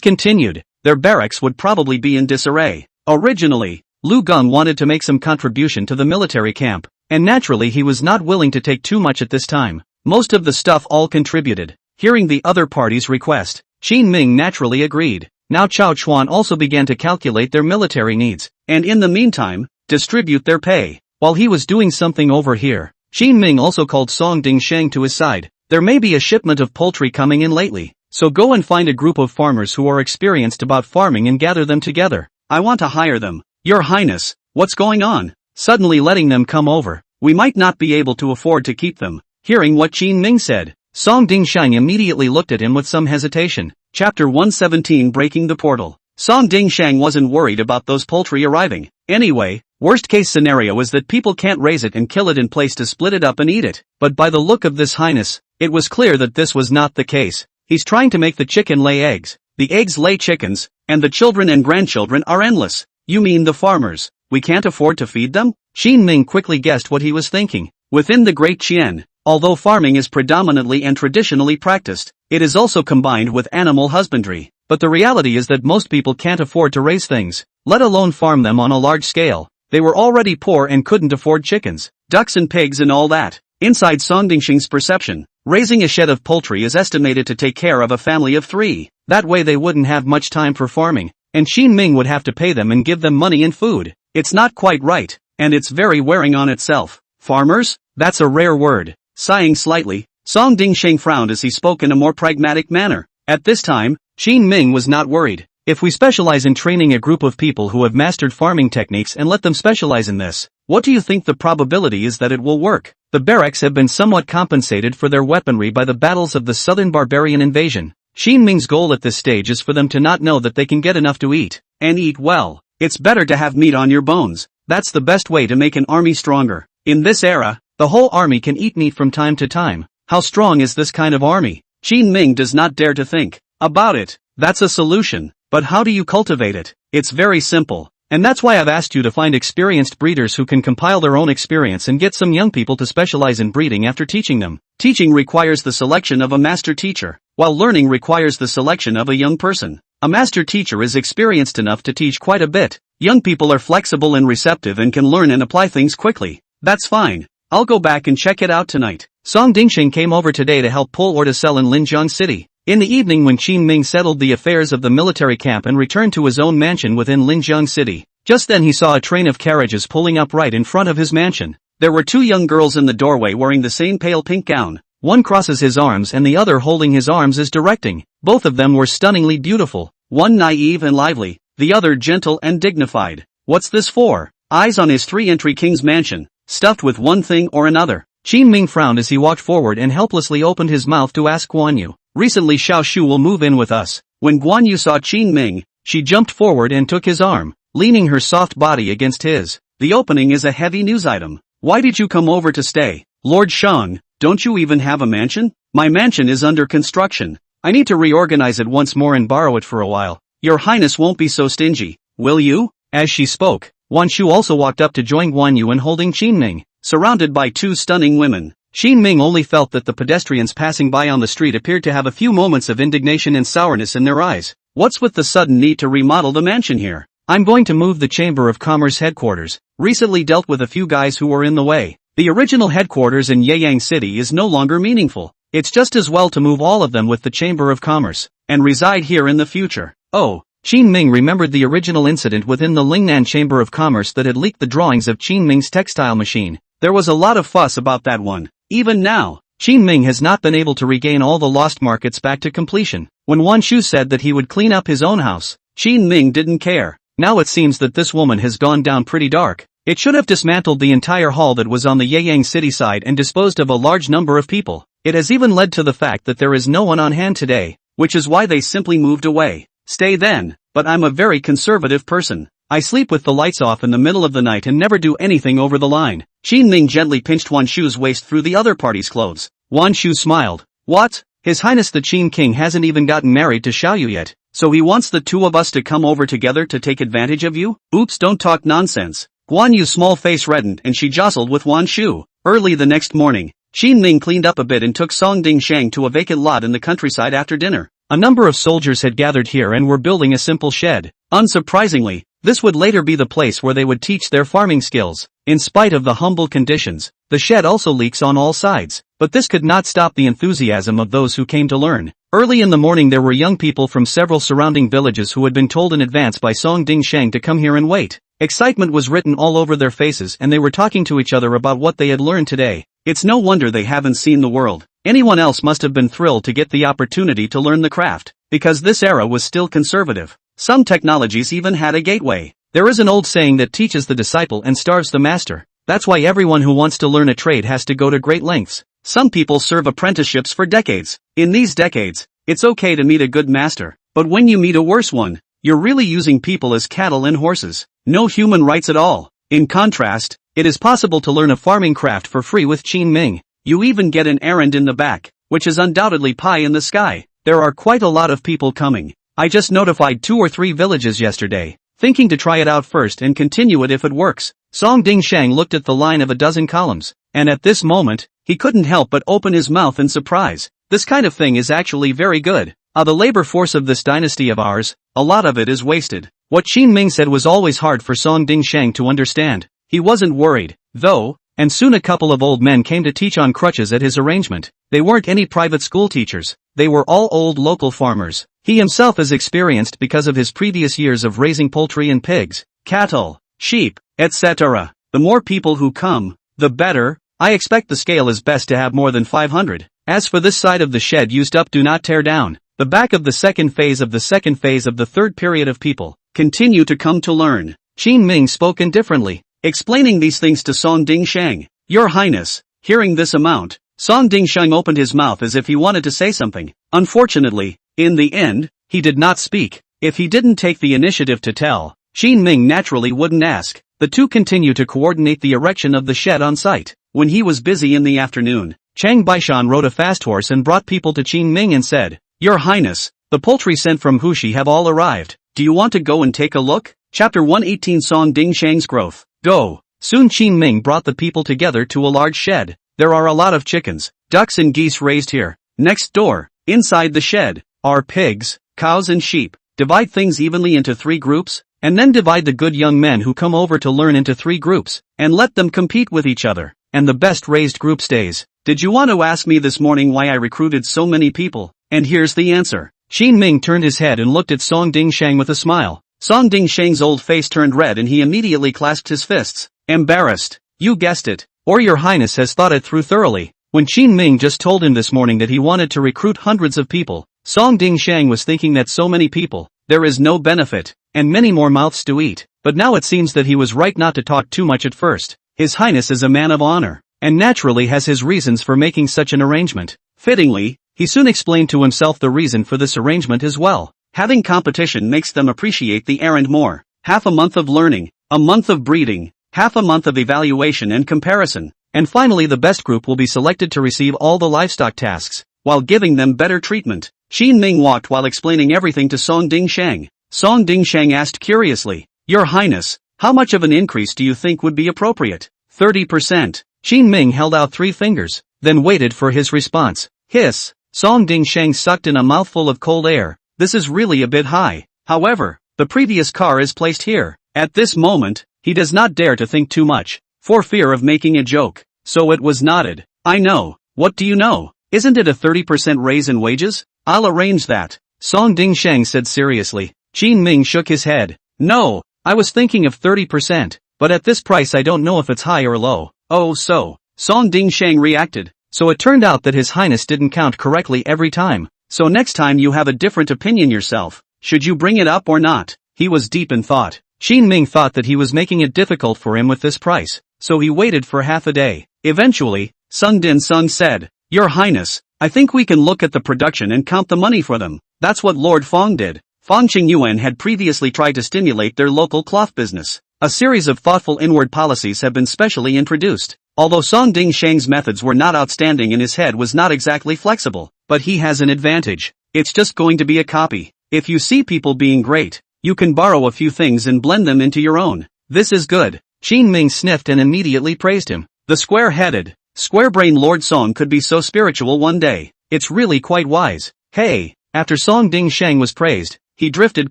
continued, their barracks would probably be in disarray. Originally, Lu Gan wanted to make some contribution to the military camp, and naturally he was not willing to take too much at this time. Most of the stuff all contributed. Hearing the other party's request, Qin Ming naturally agreed. Now Chao Chuan also began to calculate their military needs, and in the meantime, distribute their pay. While he was doing something over here, Qin Ming also called Song Dingsheng to his side. There may be a shipment of poultry coming in lately, so go and find a group of farmers who are experienced about farming and gather them together. I want to hire them. Your Highness, what's going on? Suddenly letting them come over. We might not be able to afford to keep them. Hearing what Qin Ming said, Song Dingsheng immediately looked at him with some hesitation. Chapter 117 Breaking the Portal. Song Dingsheng wasn't worried about those poultry arriving. Anyway, worst case scenario is that people can't raise it and kill it in place to split it up and eat it. But by the look of this highness, it was clear that this was not the case. He's trying to make the chicken lay eggs. The eggs lay chickens, and the children and grandchildren are endless. You mean the farmers? We can't afford to feed them? Qin Ming quickly guessed what he was thinking. Within the Great Qian, although farming is predominantly and traditionally practiced, it is also combined with animal husbandry. But the reality is that most people can't afford to raise things, let alone farm them on a large scale. They were already poor and couldn't afford chickens, ducks and pigs and all that. Inside Song Dingsheng's perception, raising a shed of poultry is estimated to take care of a family of 3. That way they wouldn't have much time for farming, and Qin Ming would have to pay them and give them money and food. It's not quite right, and it's very wearing on itself. Farmers? That's a rare word. Sighing slightly, Song Dingsheng frowned as he spoke in a more pragmatic manner. At this time, Qin Ming was not worried. If we specialize in training a group of people who have mastered farming techniques and let them specialize in this, what do you think the probability is that it will work? The barracks have been somewhat compensated for their weaponry by the battles of the southern barbarian invasion. Qin Ming's goal at this stage is for them to not know that they can get enough to eat, and eat well. It's better to have meat on your bones. That's the best way to make an army stronger. In this era, the whole army can eat meat from time to time. How strong is this kind of army? Qin Ming does not dare to think about it. That's a solution, but how do you cultivate it? It's very simple, and that's why I've asked you to find experienced breeders who can compile their own experience and get some young people to specialize in breeding after teaching them. Teaching requires the selection of a master teacher. While learning requires the selection of a young person, a master teacher is experienced enough to teach quite a bit. Young people are flexible and receptive and can learn and apply things quickly. That's fine. I'll go back and check it out tonight. Song Dingsheng came over today to help pull or to sell in Linjiang City. In the evening when Qin Ming settled the affairs of the military camp and returned to his own mansion within Linjiang City, just then he saw a train of carriages pulling up right in front of his mansion. There were two young girls in the doorway wearing the same pale pink gown. One crosses his arms and the other holding his arms is directing. Both of them were stunningly beautiful. One naive and lively, the other gentle and dignified. What's this for? Eyes on his three-entry king's mansion, stuffed with one thing or another. Qin Ming frowned as he walked forward and helplessly opened his mouth to ask Guan Yu. Recently Xiao Shu will move in with us. When Guan Yu saw Qin Ming, she jumped forward and took his arm, leaning her soft body against his. The opening is a heavy news item. Why did you come over to stay? Lord Shang, don't you even have a mansion? My mansion is under construction. I need to reorganize it once more and borrow it for a while. Your Highness won't be so stingy, will you? As she spoke, Wan Shu also walked up to join Guan Yu in holding Qin Ming, surrounded by two stunning women. Qin Ming only felt that the pedestrians passing by on the street appeared to have a few moments of indignation and sourness in their eyes. What's with the sudden need to remodel the mansion here? I'm going to move the Chamber of Commerce headquarters. Recently dealt with a few guys who were in the way. The original headquarters in Yeyang City is no longer meaningful. It's just as well to move all of them with the Chamber of Commerce, and reside here in the future. Oh, Qin Ming remembered the original incident within the Lingnan Chamber of Commerce that had leaked the drawings of Qin Ming's textile machine. There was a lot of fuss about that one. Even now, Qin Ming has not been able to regain all the lost markets back to completion. When Wan Shu said that he would clean up his own house, Qin Ming didn't care. Now it seems that this woman has gone down pretty dark. It should have dismantled the entire hall that was on the Yeyang City side and disposed of a large number of people. It has even led to the fact that there is no one on hand today, which is why they simply moved away. Stay then, but I'm a very conservative person. I sleep with the lights off in the middle of the night and never do anything over the line. Qin Ming gently pinched Wan Shu's waist through the other party's clothes. Wan Shu smiled. What? His Highness the Qin King hasn't even gotten married to Xiaoyu yet, so he wants the two of us to come over together to take advantage of you? Oops, don't talk nonsense. Guan Yu's small face reddened and she jostled with Wan Shu. Early the next morning, Qin Ming cleaned up a bit and took Song Dingsheng to a vacant lot in the countryside after dinner. A number of soldiers had gathered here and were building a simple shed. Unsurprisingly, this would later be the place where they would teach their farming skills. In spite of the humble conditions, the shed also leaks on all sides, but this could not stop the enthusiasm of those who came to learn. Early in the morning there were young people from several surrounding villages who had been told in advance by Song Dingsheng to come here and wait. Excitement was written all over their faces and they were talking to each other about what they had learned today. It's no wonder they haven't seen the world. Anyone else must have been thrilled to get the opportunity to learn the craft, because this era was still conservative. Some technologies even had a gateway. There is an old saying that teaches the disciple and starves the master. That's why everyone who wants to learn a trade has to go to great lengths. Some people serve apprenticeships for decades. In these decades, it's okay to meet a good master, but when you meet a worse one, you're really using people as cattle and horses. No human rights at all. In contrast, it is possible to learn a farming craft for free with Qin Ming. You even get an errand in the back, which is undoubtedly pie in the sky. There are quite a lot of people coming. I just notified 2 or 3 villages yesterday, thinking to try it out first and continue it if it works. Song Dingsheng looked at the line of a dozen columns, and at this moment, he couldn't help but open his mouth in surprise. This kind of thing is actually very good. The labor force of this dynasty of ours, a lot of it is wasted. What Qin Ming said was always hard for Song Dingsheng to understand. He wasn't worried, though, and soon a couple of old men came to teach on crutches at his arrangement. They weren't any private school teachers, they were all old local farmers. He himself is experienced because of his previous years of raising poultry and pigs, cattle, sheep, etc. The more people who come, the better. I expect the scale is best to have more than 500. As for this side of the shed used up, do not tear down. The back of the second phase of the third period of people continue to come to learn. Qin Ming spoke indifferently, explaining these things to Song Dingsheng. Your Highness, hearing this amount, Song Dingsheng opened his mouth as if he wanted to say something. Unfortunately, in the end, he did not speak. If he didn't take the initiative to tell, Qin Ming naturally wouldn't ask. The two continue to coordinate the erection of the shed on site. When he was busy in the afternoon, Chang Baishan rode a fast horse and brought people to Qin Ming and said, Your Highness, the poultry sent from Hushi have all arrived. Do you want to go and take a look? Chapter 118 Song Dingsheng's Growth. Go. Soon Qin Ming brought the people together to a large shed. There are a lot of chickens, ducks and geese raised here. Next door, Inside the shed are pigs, cows and sheep. Divide things evenly into 3 groups, and then divide the good young men who come over to learn into 3 groups, and let them compete with each other, and the best raised group stays. Did you want to ask me this morning why I recruited so many people? And here's the answer. Qin Ming turned his head and looked at Song Dingsheng with a smile. Song Dingsheng's old face turned red and he immediately clasped his fists. Embarrassed. You guessed it. Or your highness has thought it through thoroughly. When Qin Ming just told him this morning that he wanted to recruit hundreds of people, Song Dingsheng was thinking that so many people, there is no benefit, and many more mouths to eat. But now it seems that he was right not to talk too much at first. His highness is a man of honor, and naturally has his reasons for making such an arrangement. Fittingly, he soon explained to himself the reason for this arrangement as well. Having competition makes them appreciate the errand more. Half a month of learning, a month of breeding, half a month of evaluation and comparison, and finally the best group will be selected to receive all the livestock tasks, while giving them better treatment. Qin Ming walked while explaining everything to Song Dingsheng. Song Dingsheng asked curiously, Your Highness, how much of an increase do you think would be appropriate? 30%. Qin Ming held out 3 fingers, then waited for his response. Hiss. Song Dingsheng sucked in a mouthful of cold air. This is really a bit high. However, the previous car is placed here. At this moment, he does not dare to think too much, for fear of making a joke. So it was nodded. I know. What do you know? Isn't it a 30% raise in wages? I'll arrange that. Song Dingsheng said seriously. Qin Ming shook his head. No, I was thinking of 30%, but at this price I don't know if it's high or low. Oh so. Song Dingsheng reacted. So it turned out that his highness didn't count correctly every time. So next time you have a different opinion yourself, should you bring it up or not? He was deep in thought. Qin Ming thought that he was making it difficult for him with this price, so he waited for half a day. Eventually, Sung Din Sung said, Your Highness, I think we can look at the production and count the money for them. That's what Lord Fong did. Fong Qingyuan had previously tried to stimulate their local cloth business. A series of thoughtful inward policies have been specially introduced. Although Song Dingsheng's methods were not outstanding and his head was not exactly flexible, but he has an advantage. It's just going to be a copy. If you see people being great, you can borrow a few things and blend them into your own. This is good. Qin Ming sniffed and immediately praised him. The square-headed, square-brained Lord Song could be so spiritual one day. It's really quite wise. Hey, after Song Dingsheng was praised, he drifted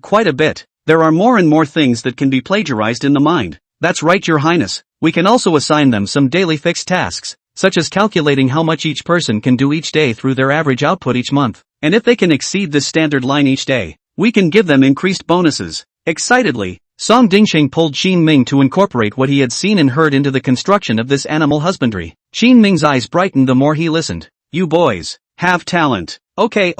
quite a bit. There are more and more things that can be plagiarized in the mind. That's right, Your Highness. We can also assign them some daily fixed tasks, such as calculating how much each person can do each day through their average output each month. And if they can exceed this standard line each day, we can give them increased bonuses. Excitedly, Song Dingsheng pulled Qin Ming to incorporate what he had seen and heard into the construction of this animal husbandry. Qin Ming's eyes brightened the more he listened. You boys have talent. Okay.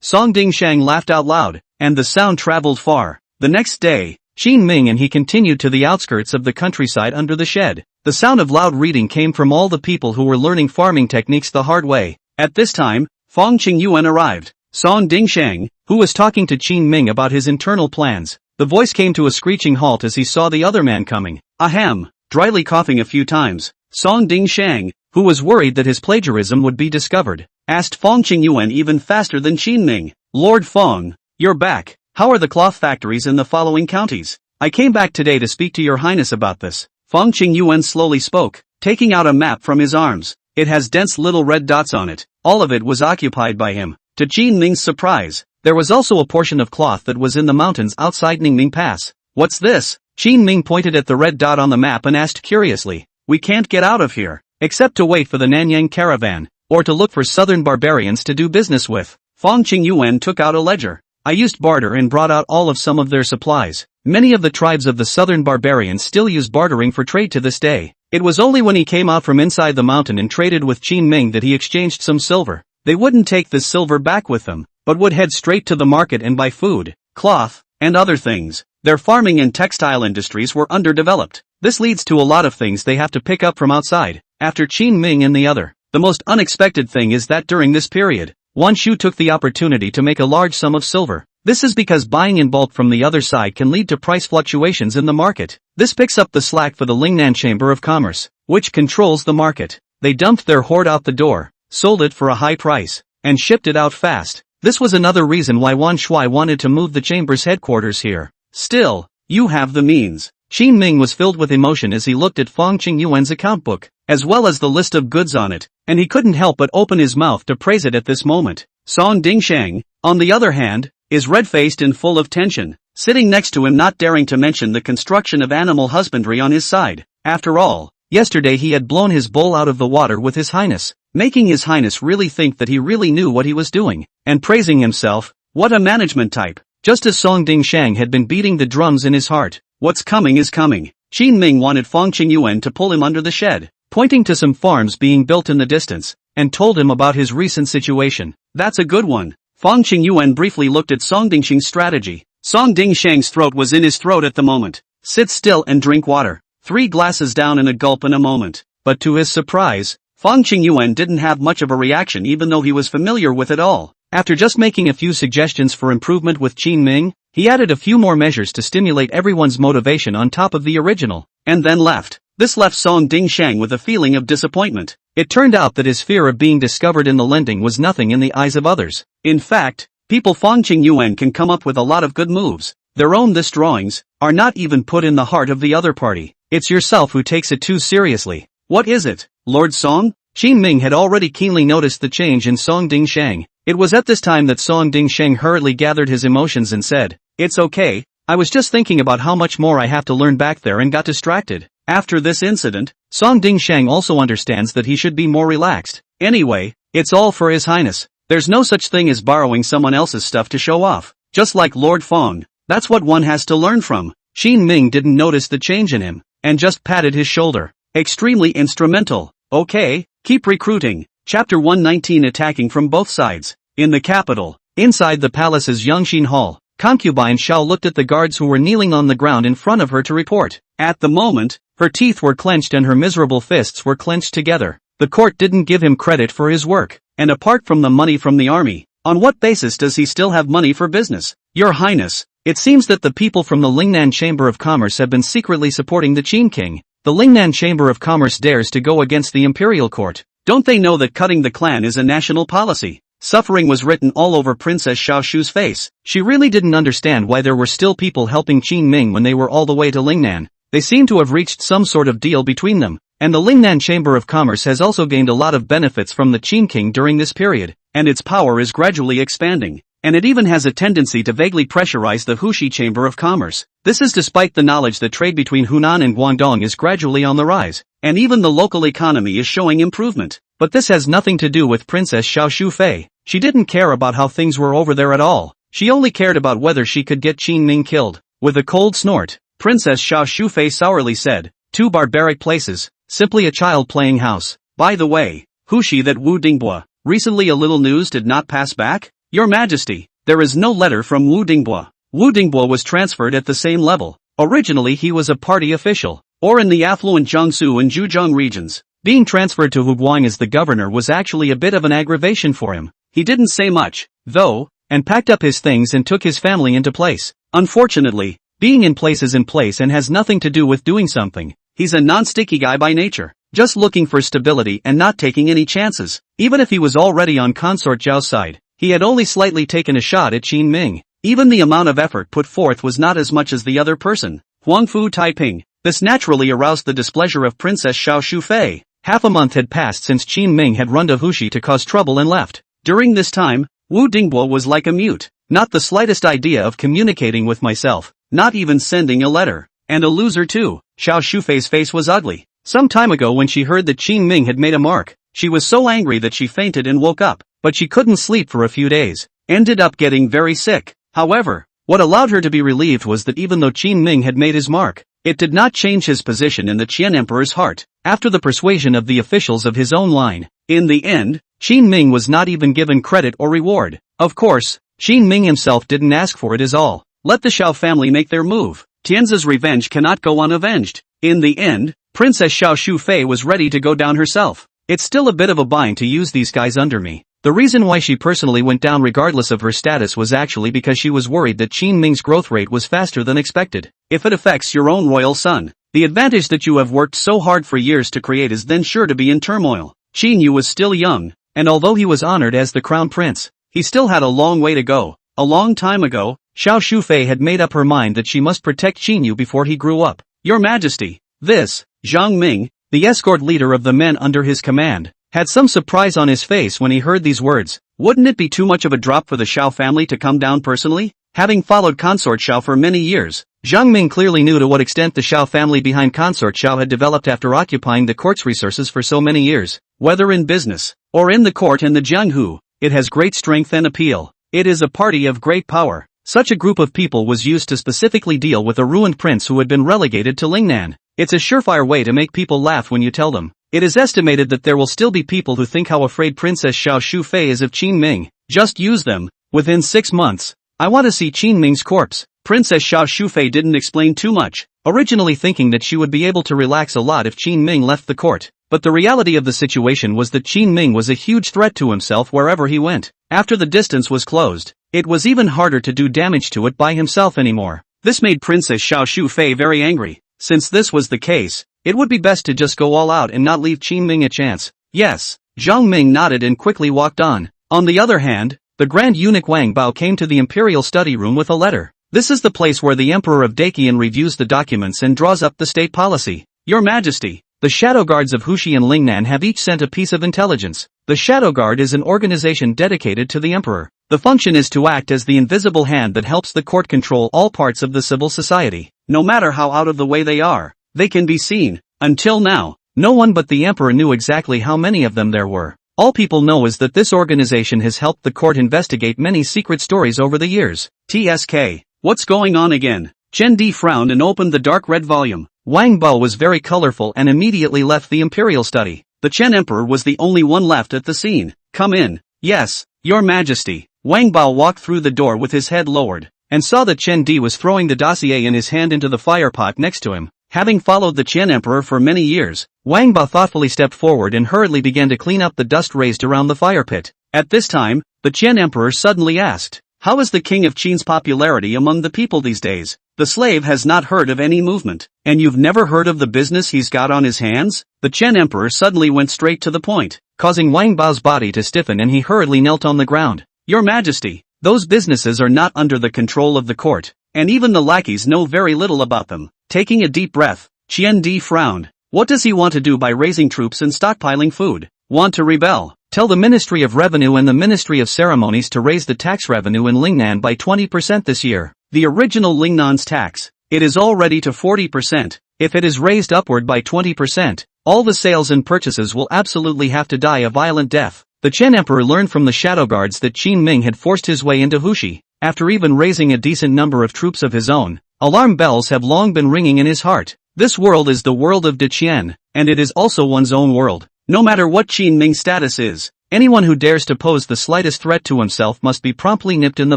Song Dingsheng laughed out loud, and the sound traveled far. The next day, Qin Ming and he continued to the outskirts of the countryside under the shed. The sound of loud reading came from all the people who were learning farming techniques the hard way. At this time, Fong Qingyuan arrived. Song Dingsheng, who was talking to Qin Ming about his internal plans, the voice came to a screeching halt as he saw the other man coming. Ahem, dryly coughing a few times, Song Dingsheng, who was worried that his plagiarism would be discovered, asked Fong Qingyuan even faster than Qin Ming. Lord Fong, you're back. How are the cloth factories in the following counties? I came back today to speak to your highness about this. Fong Qingyuan slowly spoke, taking out a map from his arms. It has dense little red dots on it. All of it was occupied by him. To Qin Ming's surprise, there was also a portion of cloth that was in the mountains outside Ningming Pass. What's this? Qin Ming pointed at the red dot on the map and asked curiously. We can't get out of here, except to wait for the Nanyang caravan, or to look for southern barbarians to do business with. Fong Qingyuan took out a ledger. I used barter and brought out all of some of their supplies. Many of the tribes of the southern barbarians still use bartering for trade to this day. It was only when he came out from inside the mountain and traded with Qin Ming that he exchanged some silver. They wouldn't take this silver back with them, but would head straight to the market and buy food, cloth, and other things. Their farming and textile industries were underdeveloped. This leads to a lot of things they have to pick up from outside. After Qin Ming and the other, the most unexpected thing is that during this period, Wan Shu took the opportunity to make a large sum of silver. This is because buying in bulk from the other side can lead to price fluctuations in the market. This picks up the slack for the Lingnan Chamber of Commerce, which controls the market. They dumped their hoard out the door, sold it for a high price, and shipped it out fast. This was another reason why Wan Shui wanted to move the chamber's headquarters here. Still, you have the means. Qin Ming was filled with emotion as he looked at Fong Qingyuan's account book, as well as the list of goods on it, and he couldn't help but open his mouth to praise it at this moment. Song Dingshang, on the other hand, is red-faced and full of tension, sitting next to him not daring to mention the construction of animal husbandry on his side. After all, yesterday he had blown his bowl out of the water with His Highness, making His Highness really think that he really knew what he was doing, and praising himself. What a management type. Just as Song Dingshang had been beating the drums in his heart. What's coming is coming. Qin Ming wanted Fang Qingyuan to pull him under the shed, pointing to some farms being built in the distance, and told him about his recent situation. That's a good one. Fang Qingyuan briefly looked at Song Dingshang's strategy. Song Dingshang's throat was in his throat at the moment. Sit still and drink water. 3 glasses down in a gulp in a moment. But to his surprise, Fang Qingyuan didn't have much of a reaction even though he was familiar with it all. After just making a few suggestions for improvement with Qin Ming, he added a few more measures to stimulate everyone's motivation on top of the original, and then left. This left Song Dingshang with a feeling of disappointment. It turned out that his fear of being discovered in the lending was nothing in the eyes of others. In fact, people Fang Qingyuan can come up with a lot of good moves. Their own this drawings are not even put in the heart of the other party. It's yourself who takes it too seriously. What is it, Lord Song? Qin Ming had already keenly noticed the change in Song Dingshang. It was at this time that Song Dingshang hurriedly gathered his emotions and said, "It's okay, I was just thinking about how much more I have to learn back there and got distracted." After this incident, Song Dingshang also understands that he should be more relaxed. Anyway, it's all for His Highness. There's no such thing as borrowing someone else's stuff to show off. Just like Lord Fong, that's what one has to learn from. Qin Ming didn't notice the change in him, and just patted his shoulder. Extremely instrumental. Okay, keep recruiting. Chapter 119 Attacking from both sides. In the capital, inside the palace's Yangxin Hall, concubine Xiao looked at the guards who were kneeling on the ground in front of her to report. At the moment, her teeth were clenched and her miserable fists were clenched together. The court didn't give him credit for his work, and apart from the money from the army, on what basis does he still have money for business? Your Highness, it seems that the people from the Lingnan Chamber of Commerce have been secretly supporting the Qin King. The Lingnan Chamber of Commerce dares to go against the Imperial Court. Don't they know that cutting the clan is a national policy? Suffering was written all over Princess Xiaoshu's face. She really didn't understand why there were still people helping Qin Ming when they were all the way to Lingnan. They seem to have reached some sort of deal between them, and the Lingnan Chamber of Commerce has also gained a lot of benefits from the Qin King during this period, and its power is gradually expanding, and it even has a tendency to vaguely pressurize the Hushi Chamber of Commerce. This is despite the knowledge that trade between Hunan and Guangdong is gradually on the rise, and even the local economy is showing improvement. But this has nothing to do with Princess Xiaoshu Fei. She didn't care about how things were over there at all. She only cared about whether she could get Qin Ming killed. With a cold snort, Princess Xiaoshu Fei sourly said, "2 barbaric places, simply a child playing house. By the way, Hushi that Wu Dingbua, recently a little news did not pass back? Your Majesty, there is no letter from Wu Dingbua. Wu Dingbua was transferred at the same level. Originally he was a party official, or in the affluent Jiangsu and Zhejiang regions. Being transferred to Huguang as the governor was actually a bit of an aggravation for him. He didn't say much, though, and packed up his things and took his family into place. Unfortunately, being in place is in place and has nothing to do with doing something. He's a non-sticky guy by nature, just looking for stability and not taking any chances. Even if he was already on Consort Zhao's side, he had only slightly taken a shot at Qin Ming. Even the amount of effort put forth was not as much as the other person. Huangfu Taiping. This naturally aroused the displeasure of Princess Xiaoshu Fei. Half a month had passed since Qin Ming had run to Hushi to cause trouble and left. During this time, Wu Dingbua was like a mute. Not the slightest idea of communicating with myself, not even sending a letter. And a loser too. Xiaoshu Fei's face was ugly. Some time ago when she heard that Qin Ming had made a mark, she was so angry that she fainted and woke up, but she couldn't sleep for a few days. Ended up getting very sick. However, what allowed her to be relieved was that even though Qin Ming had made his mark, it did not change his position in the Qian Emperor's heart, after the persuasion of the officials of his own line. In the end, Qin Ming was not even given credit or reward. Of course, Qin Ming himself didn't ask for it is all. Let the Xiao family make their move. Tianzi's revenge cannot go unavenged. In the end, Princess Xiaoshu Fei was ready to go down herself. It's still a bit of a bind to use these guys under me. The reason why she personally went down regardless of her status was actually because she was worried that Qin Ming's growth rate was faster than expected. If it affects your own royal son, the advantage that you have worked so hard for years to create is then sure to be in turmoil. Qin Yu was still young, and although he was honored as the crown prince, he still had a long way to go. A long time ago, Xiaoshu Fei had made up her mind that she must protect Qin Yu before he grew up. Your Majesty, this, Zhang Ming, the escort leader of the men under his command, had some surprise on his face when he heard these words. Wouldn't it be too much of a drop for the Xiao family to come down personally? Having followed Consort Xiao for many years, Zhang Ming clearly knew to what extent the Xiao family behind Consort Xiao had developed after occupying the court's resources for so many years. Whether in business, or in the court and the Jianghu, it has great strength and appeal. It is a party of great power. Such a group of people was used to specifically deal with a ruined prince who had been relegated to Lingnan. It's a surefire way to make people laugh when you tell them. It is estimated that there will still be people who think how afraid Princess Xiao Shufei is of Qin Ming. Just use them. Within 6 months, I want to see Qin Ming's corpse. Princess Xiao Shufei didn't explain too much, originally thinking that she would be able to relax a lot if Qin Ming left the court. But the reality of the situation was that Qin Ming was a huge threat to himself wherever he went. After the distance was closed, it was even harder to do damage to it by himself anymore. This made Princess Xiao Shufei very angry. Since this was the case, it would be best to just go all out and not leave Qin Ming a chance. Yes, Zhang Ming nodded and quickly walked on. On the other hand, the Grand Eunuch Wang Bao came to the Imperial study room with a letter. This is the place where the Emperor of Daqian reviews the documents and draws up the state policy. Your Majesty, the Shadow Guards of Hushi and Lingnan have each sent a piece of intelligence. The Shadow Guard is an organization dedicated to the Emperor. The function is to act as the invisible hand that helps the court control all parts of the civil society. No matter how out of the way they are, they can be seen. Until now, no one but the Emperor knew exactly how many of them there were. All people know is that this organization has helped the court investigate many secret stories over the years. TSK. What's going on again? Chen Di frowned and opened the dark red volume. Wang Bao was very colorful and immediately left the Imperial study. The Chen Emperor was the only one left at the scene. Come in. Yes, Your Majesty. Wang Bao walked through the door with his head lowered, and saw that Chen Di was throwing the dossier in his hand into the fire pot next to him. Having followed the Chen Emperor for many years, Wang Bao thoughtfully stepped forward and hurriedly began to clean up the dust raised around the fire pit. At this time, the Chen Emperor suddenly asked, "How is the King of Qin's popularity among the people these days? The slave has not heard of any movement, and you've never heard of the business he's got on his hands?" The Chen Emperor suddenly went straight to the point, causing Wang Bao's body to stiffen, and he hurriedly knelt on the ground. "Your Majesty, those businesses are not under the control of the court, and even the lackeys know very little about them." Taking a deep breath, Qian Di frowned. What does he want to do by raising troops and stockpiling food? Want to rebel? Tell the Ministry of Revenue and the Ministry of Ceremonies to raise the tax revenue in Lingnan by 20% this year. The original Lingnan's tax, it is already to 40%. If it is raised upward by 20%, all the sales and purchases will absolutely have to die a violent death. The Chen Emperor learned from the Shadow Guards that Qin Ming had forced his way into Hushi. After even raising a decent number of troops of his own, alarm bells have long been ringing in his heart. This world is the world of Deqian, and it is also one's own world. No matter what Qin Ming's status is, anyone who dares to pose the slightest threat to himself must be promptly nipped in the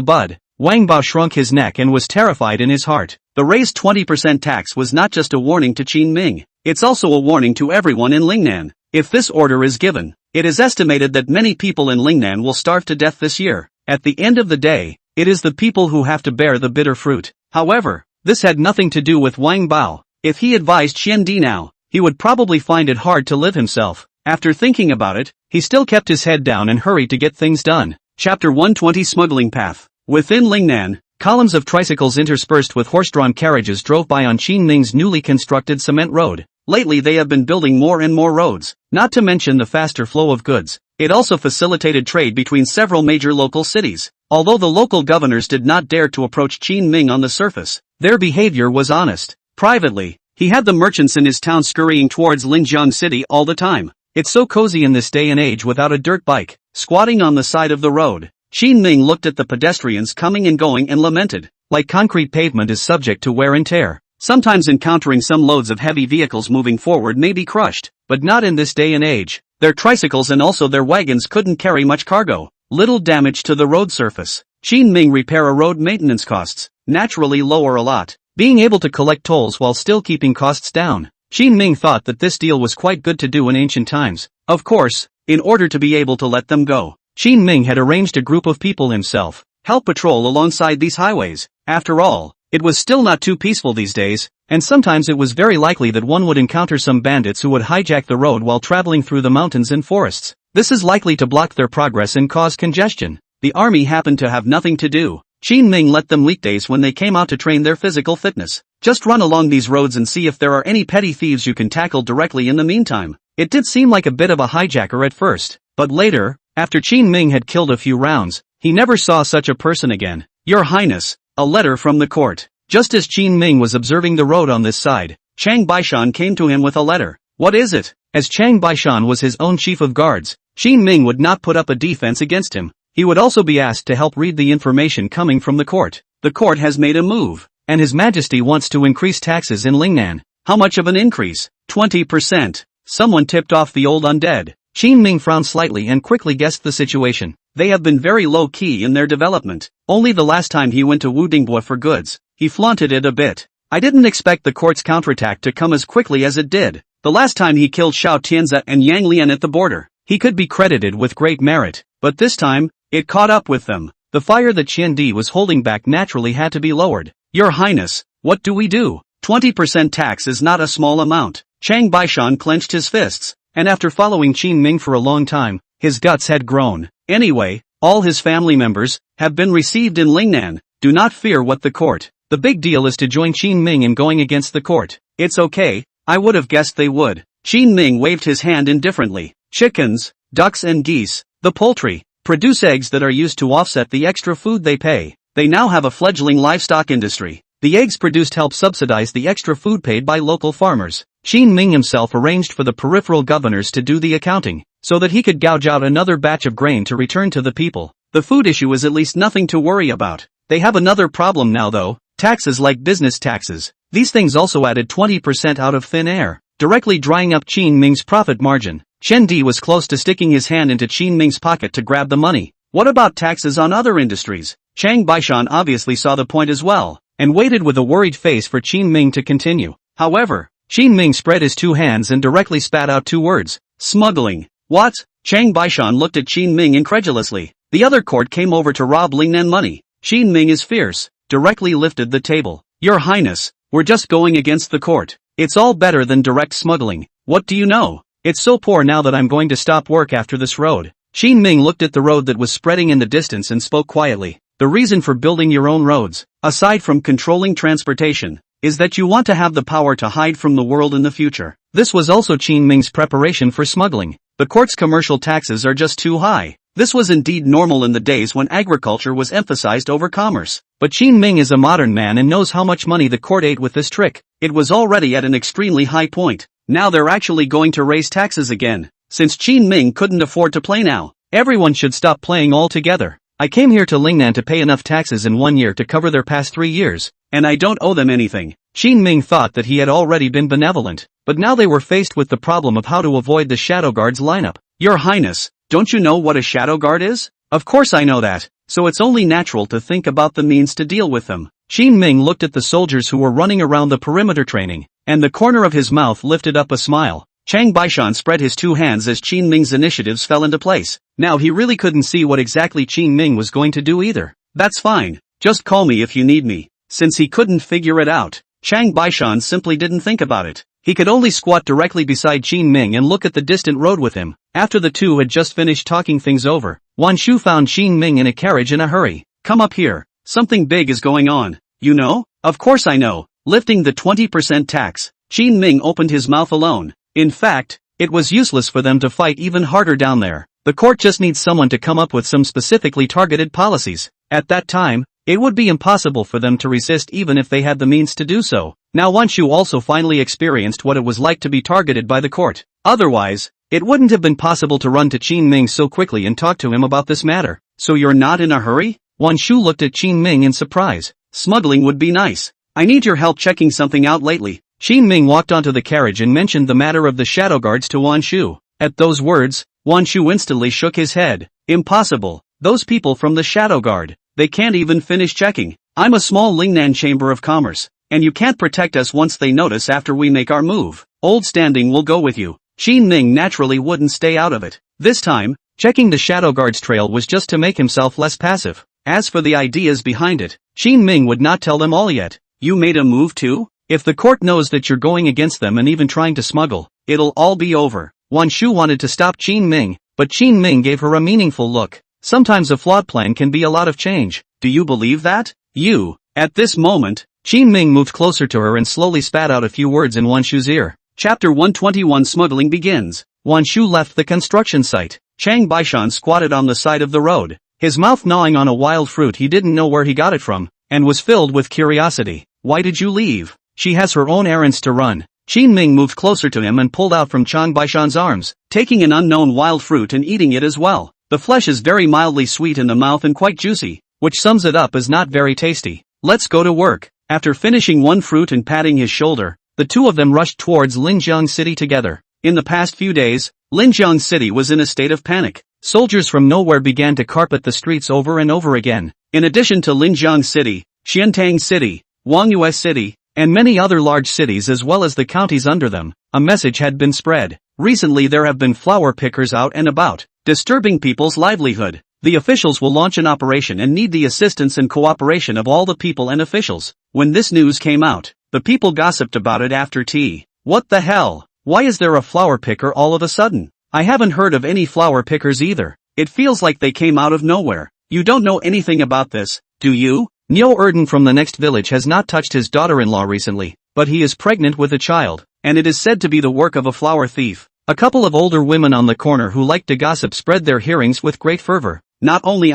bud. Wang Bao shrunk his neck and was terrified in his heart. The raised 20% tax was not just a warning to Qin Ming, it's also a warning to everyone in Lingnan. If this order is given, it is estimated that many people in Lingnan will starve to death this year. At the end of the day, it is the people who have to bear the bitter fruit. However, this had nothing to do with Wang Bao. If he advised Qian Di now, he would probably find it hard to live himself. After thinking about it, he still kept his head down and hurried to get things done. Chapter 120 Smuggling Path. Within Lingnan, columns of tricycles interspersed with horse-drawn carriages drove by on Qin Ming's newly constructed cement road. Lately they have been building more and more roads, not to mention the faster flow of goods. It also facilitated trade between several major local cities. Although the local governors did not dare to approach Qin Ming on the surface, their behavior was honest. Privately, he had the merchants in his town scurrying towards Linjiang City all the time. It's so cozy in this day and age without a dirt bike, squatting on the side of the road. Qin Ming looked at the pedestrians coming and going and lamented. Like concrete pavement is subject to wear and tear. Sometimes encountering some loads of heavy vehicles moving forward may be crushed, but not in this day and age. Their tricycles and also their wagons couldn't carry much cargo. Little damage to the road surface. Qin Ming repair a road maintenance costs, naturally lower a lot. Being able to collect tolls while still keeping costs down. Qin Ming thought that this deal was quite good to do in ancient times. Of course, in order to be able to let them go, Qin Ming had arranged a group of people himself, help patrol alongside these highways. After all, it was still not too peaceful these days, and sometimes it was very likely that one would encounter some bandits who would hijack the road while traveling through the mountains and forests. This is likely to block their progress and cause congestion. The army happened to have nothing to do. Qin Ming let them weekdays when they came out to train their physical fitness. Just run along these roads and see if there are any petty thieves you can tackle directly in the meantime. It did seem like a bit of a hijacker at first, but later, After Qin Ming had killed a few rounds, he never saw such a person again. Your Highness, a letter from the court. Just as Qin Ming was observing the road on this side, Chang Baishan came to him with a letter. What is it? As Chang Baishan was his own chief of guards, Qin Ming would not put up a defense against him. He would also be asked to help read the information coming from the court. The court has made a move, and His Majesty wants to increase taxes in Lingnan. How much of an increase? 20%. Someone tipped off the old undead. Qin Ming frowned slightly and quickly guessed the situation. They have been very low-key in their development. Only the last time he went to Wudingbua for goods, he flaunted it a bit. I didn't expect the court's counterattack to come as quickly as it did. The last time he killed Xiao Tianze and Yang Lian at the border, he could be credited with great merit. But this time, it caught up with them. The fire that Qian Di was holding back naturally had to be lowered. Your Highness, what do we do? 20% tax is not a small amount. Chang Baishan clenched his fists, and after following Qin Ming for a long time, his guts had grown. Anyway, all his family members have been received in Lingnan. Do not fear what the court. The big deal is to join Qin Ming in going against the court. It's okay, I would have guessed they would. Qin Ming waved his hand indifferently. Chickens, ducks and geese, the poultry, produce eggs that are used to offset the extra food they pay. They now have a fledgling livestock industry. The eggs produced help subsidize the extra food paid by local farmers. Qin Ming himself arranged for the peripheral governors to do the accounting, so that he could gouge out another batch of grain to return to the people. The food issue is at least nothing to worry about. They have another problem now though, taxes like business taxes. These things also added 20% out of thin air, directly drying up Qin Ming's profit margin. Chen Di was close to sticking his hand into Qin Ming's pocket to grab the money. What about taxes on other industries? Chang Baishan obviously saw the point as well, and waited with a worried face for Qin Ming to continue. However, Qin Ming spread his two hands and directly spat out two words. Smuggling. What? Chang Baishan looked at Qin Ming incredulously. The other court came over to rob Lingnan money. Qin Ming is fierce, directly lifted the table. Your Highness, we're just going against the court. It's all better than direct smuggling. What do you know? It's so poor now that I'm going to stop work after this road. Qin Ming looked at the road that was spreading in the distance and spoke quietly. The reason for building your own roads, aside from controlling transportation, is that you want to have the power to hide from the world in the future. This was also Qin Ming's preparation for smuggling. The court's commercial taxes are just too high. This was indeed normal in the days when agriculture was emphasized over commerce. But Qin Ming is a modern man and knows how much money the court ate with this trick. It was already at an extremely high point. Now they're actually going to raise taxes again. Since Qin Ming couldn't afford to play now, everyone should stop playing altogether. I came here to Lingnan to pay enough taxes in 1 year to cover their past 3 years, and I don't owe them anything. Qin Ming thought that he had already been benevolent, but now they were faced with the problem of how to avoid the Shadow Guard's lineup. Your Highness, don't you know what a Shadow Guard is? Of course I know that, so it's only natural to think about the means to deal with them. Qin Ming looked at the soldiers who were running around the perimeter training, and the corner of his mouth lifted up a smile. Chang Baishan spread his two hands as Qin Ming's initiatives fell into place. Now he really couldn't see what exactly Qin Ming was going to do either. That's fine, just call me if you need me. Since he couldn't figure it out, Chang Baishan simply didn't think about it. He could only squat directly beside Qin Ming and look at the distant road with him. After the two had just finished talking things over, Wan Shu found Qin Ming in a carriage in a hurry. Come up here, something big is going on. You know? Of course I know. Lifting the 20% tax, Qin Ming opened his mouth alone. In fact, it was useless for them to fight even harder down there. The court just needs someone to come up with some specifically targeted policies. At that time, it would be impossible for them to resist even if they had the means to do so. Now Wan Shu also finally experienced what it was like to be targeted by the court. Otherwise, it wouldn't have been possible to run to Qin Ming so quickly and talk to him about this matter. So you're not in a hurry? Wan Shu looked at Qin Ming in surprise. Smuggling would be nice. I need your help checking something out lately. Qin Ming walked onto the carriage and mentioned the matter of the shadow guards to Wan Shu. At those words, Wan Shu instantly shook his head. Impossible. Those people from the shadow guard, they can't even finish checking. I'm a small Lingnan Chamber of Commerce, and you can't protect us once they notice after we make our move. Old Standing will go with you. Qin Ming naturally wouldn't stay out of it. This time, checking the shadow guard's trail was just to make himself less passive. As for the ideas behind it, Qin Ming would not tell them all yet. You made a move too? If the court knows that you're going against them and even trying to smuggle, it'll all be over. Wan Shu wanted to stop Qin Ming, but Qin Ming gave her a meaningful look. Sometimes a flawed plan can be a lot of change. Do you believe that? You. At this moment, Qin Ming moved closer to her and slowly spat out a few words in Wan Shu's ear. Chapter 121 Smuggling begins. Wan Shu left the construction site. Chang Baishan squatted on the side of the road, his mouth gnawing on a wild fruit he didn't know where he got it from, and was filled with curiosity. Why did you leave? She has her own errands to run. Qin Ming moved closer to him and pulled out from Chang Baishan's arms, taking an unknown wild fruit and eating it as well. The flesh is very mildly sweet in the mouth and quite juicy, which sums it up as not very tasty. Let's go to work. After finishing one fruit and patting his shoulder, the two of them rushed towards Linjiang City together. In the past few days, Linjiang City was in a state of panic. Soldiers from nowhere began to carpet the streets over and over again. In addition to Linjiang City, Xiantang City, Wangyue City, and many other large cities as well as the counties under them, a message had been spread. Recently there have been flower pickers out and about, disturbing people's livelihood. The officials will launch an operation and need the assistance and cooperation of all the people and officials. When this news came out, the people gossiped about it after tea. What the hell? Why is there a flower picker all of a sudden? I haven't heard of any flower pickers either. It feels like they came out of nowhere. You don't know anything about this, do you? Nyo Erden from the next village has not touched his daughter-in-law recently, but he is pregnant with a child, and it is said to be the work of a flower thief. A couple of older women on the corner who like to gossip spread their hearings with great fervor. Not only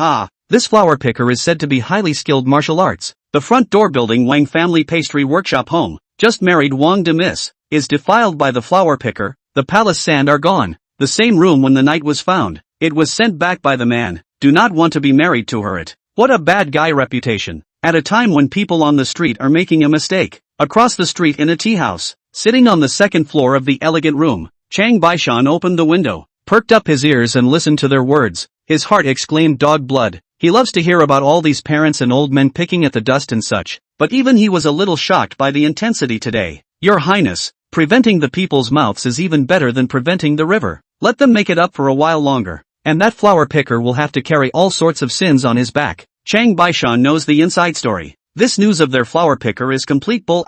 this flower picker is said to be highly skilled martial arts. The front door building Wang Family Pastry Workshop Home, just married Wang de Miss, is defiled by the flower picker. The palace sand are gone. The same room when the night was found. It was sent back by the man. Do not want to be married to her. What a bad guy reputation. At a time when people on the street are making a mistake. Across the street in a tea house, sitting on the second floor of the elegant room, Chang Baishan opened the window, perked up his ears and listened to their words. His heart exclaimed dog blood. He loves to hear about all these parents and old men picking at the dust and such, but even he was a little shocked by the intensity today. Your Highness, preventing the people's mouths is even better than preventing the river. Let them make it up for a while longer, and that flower picker will have to carry all sorts of sins on his back. Chang Baishan knows the inside story. This news of their flower picker is complete bull ********.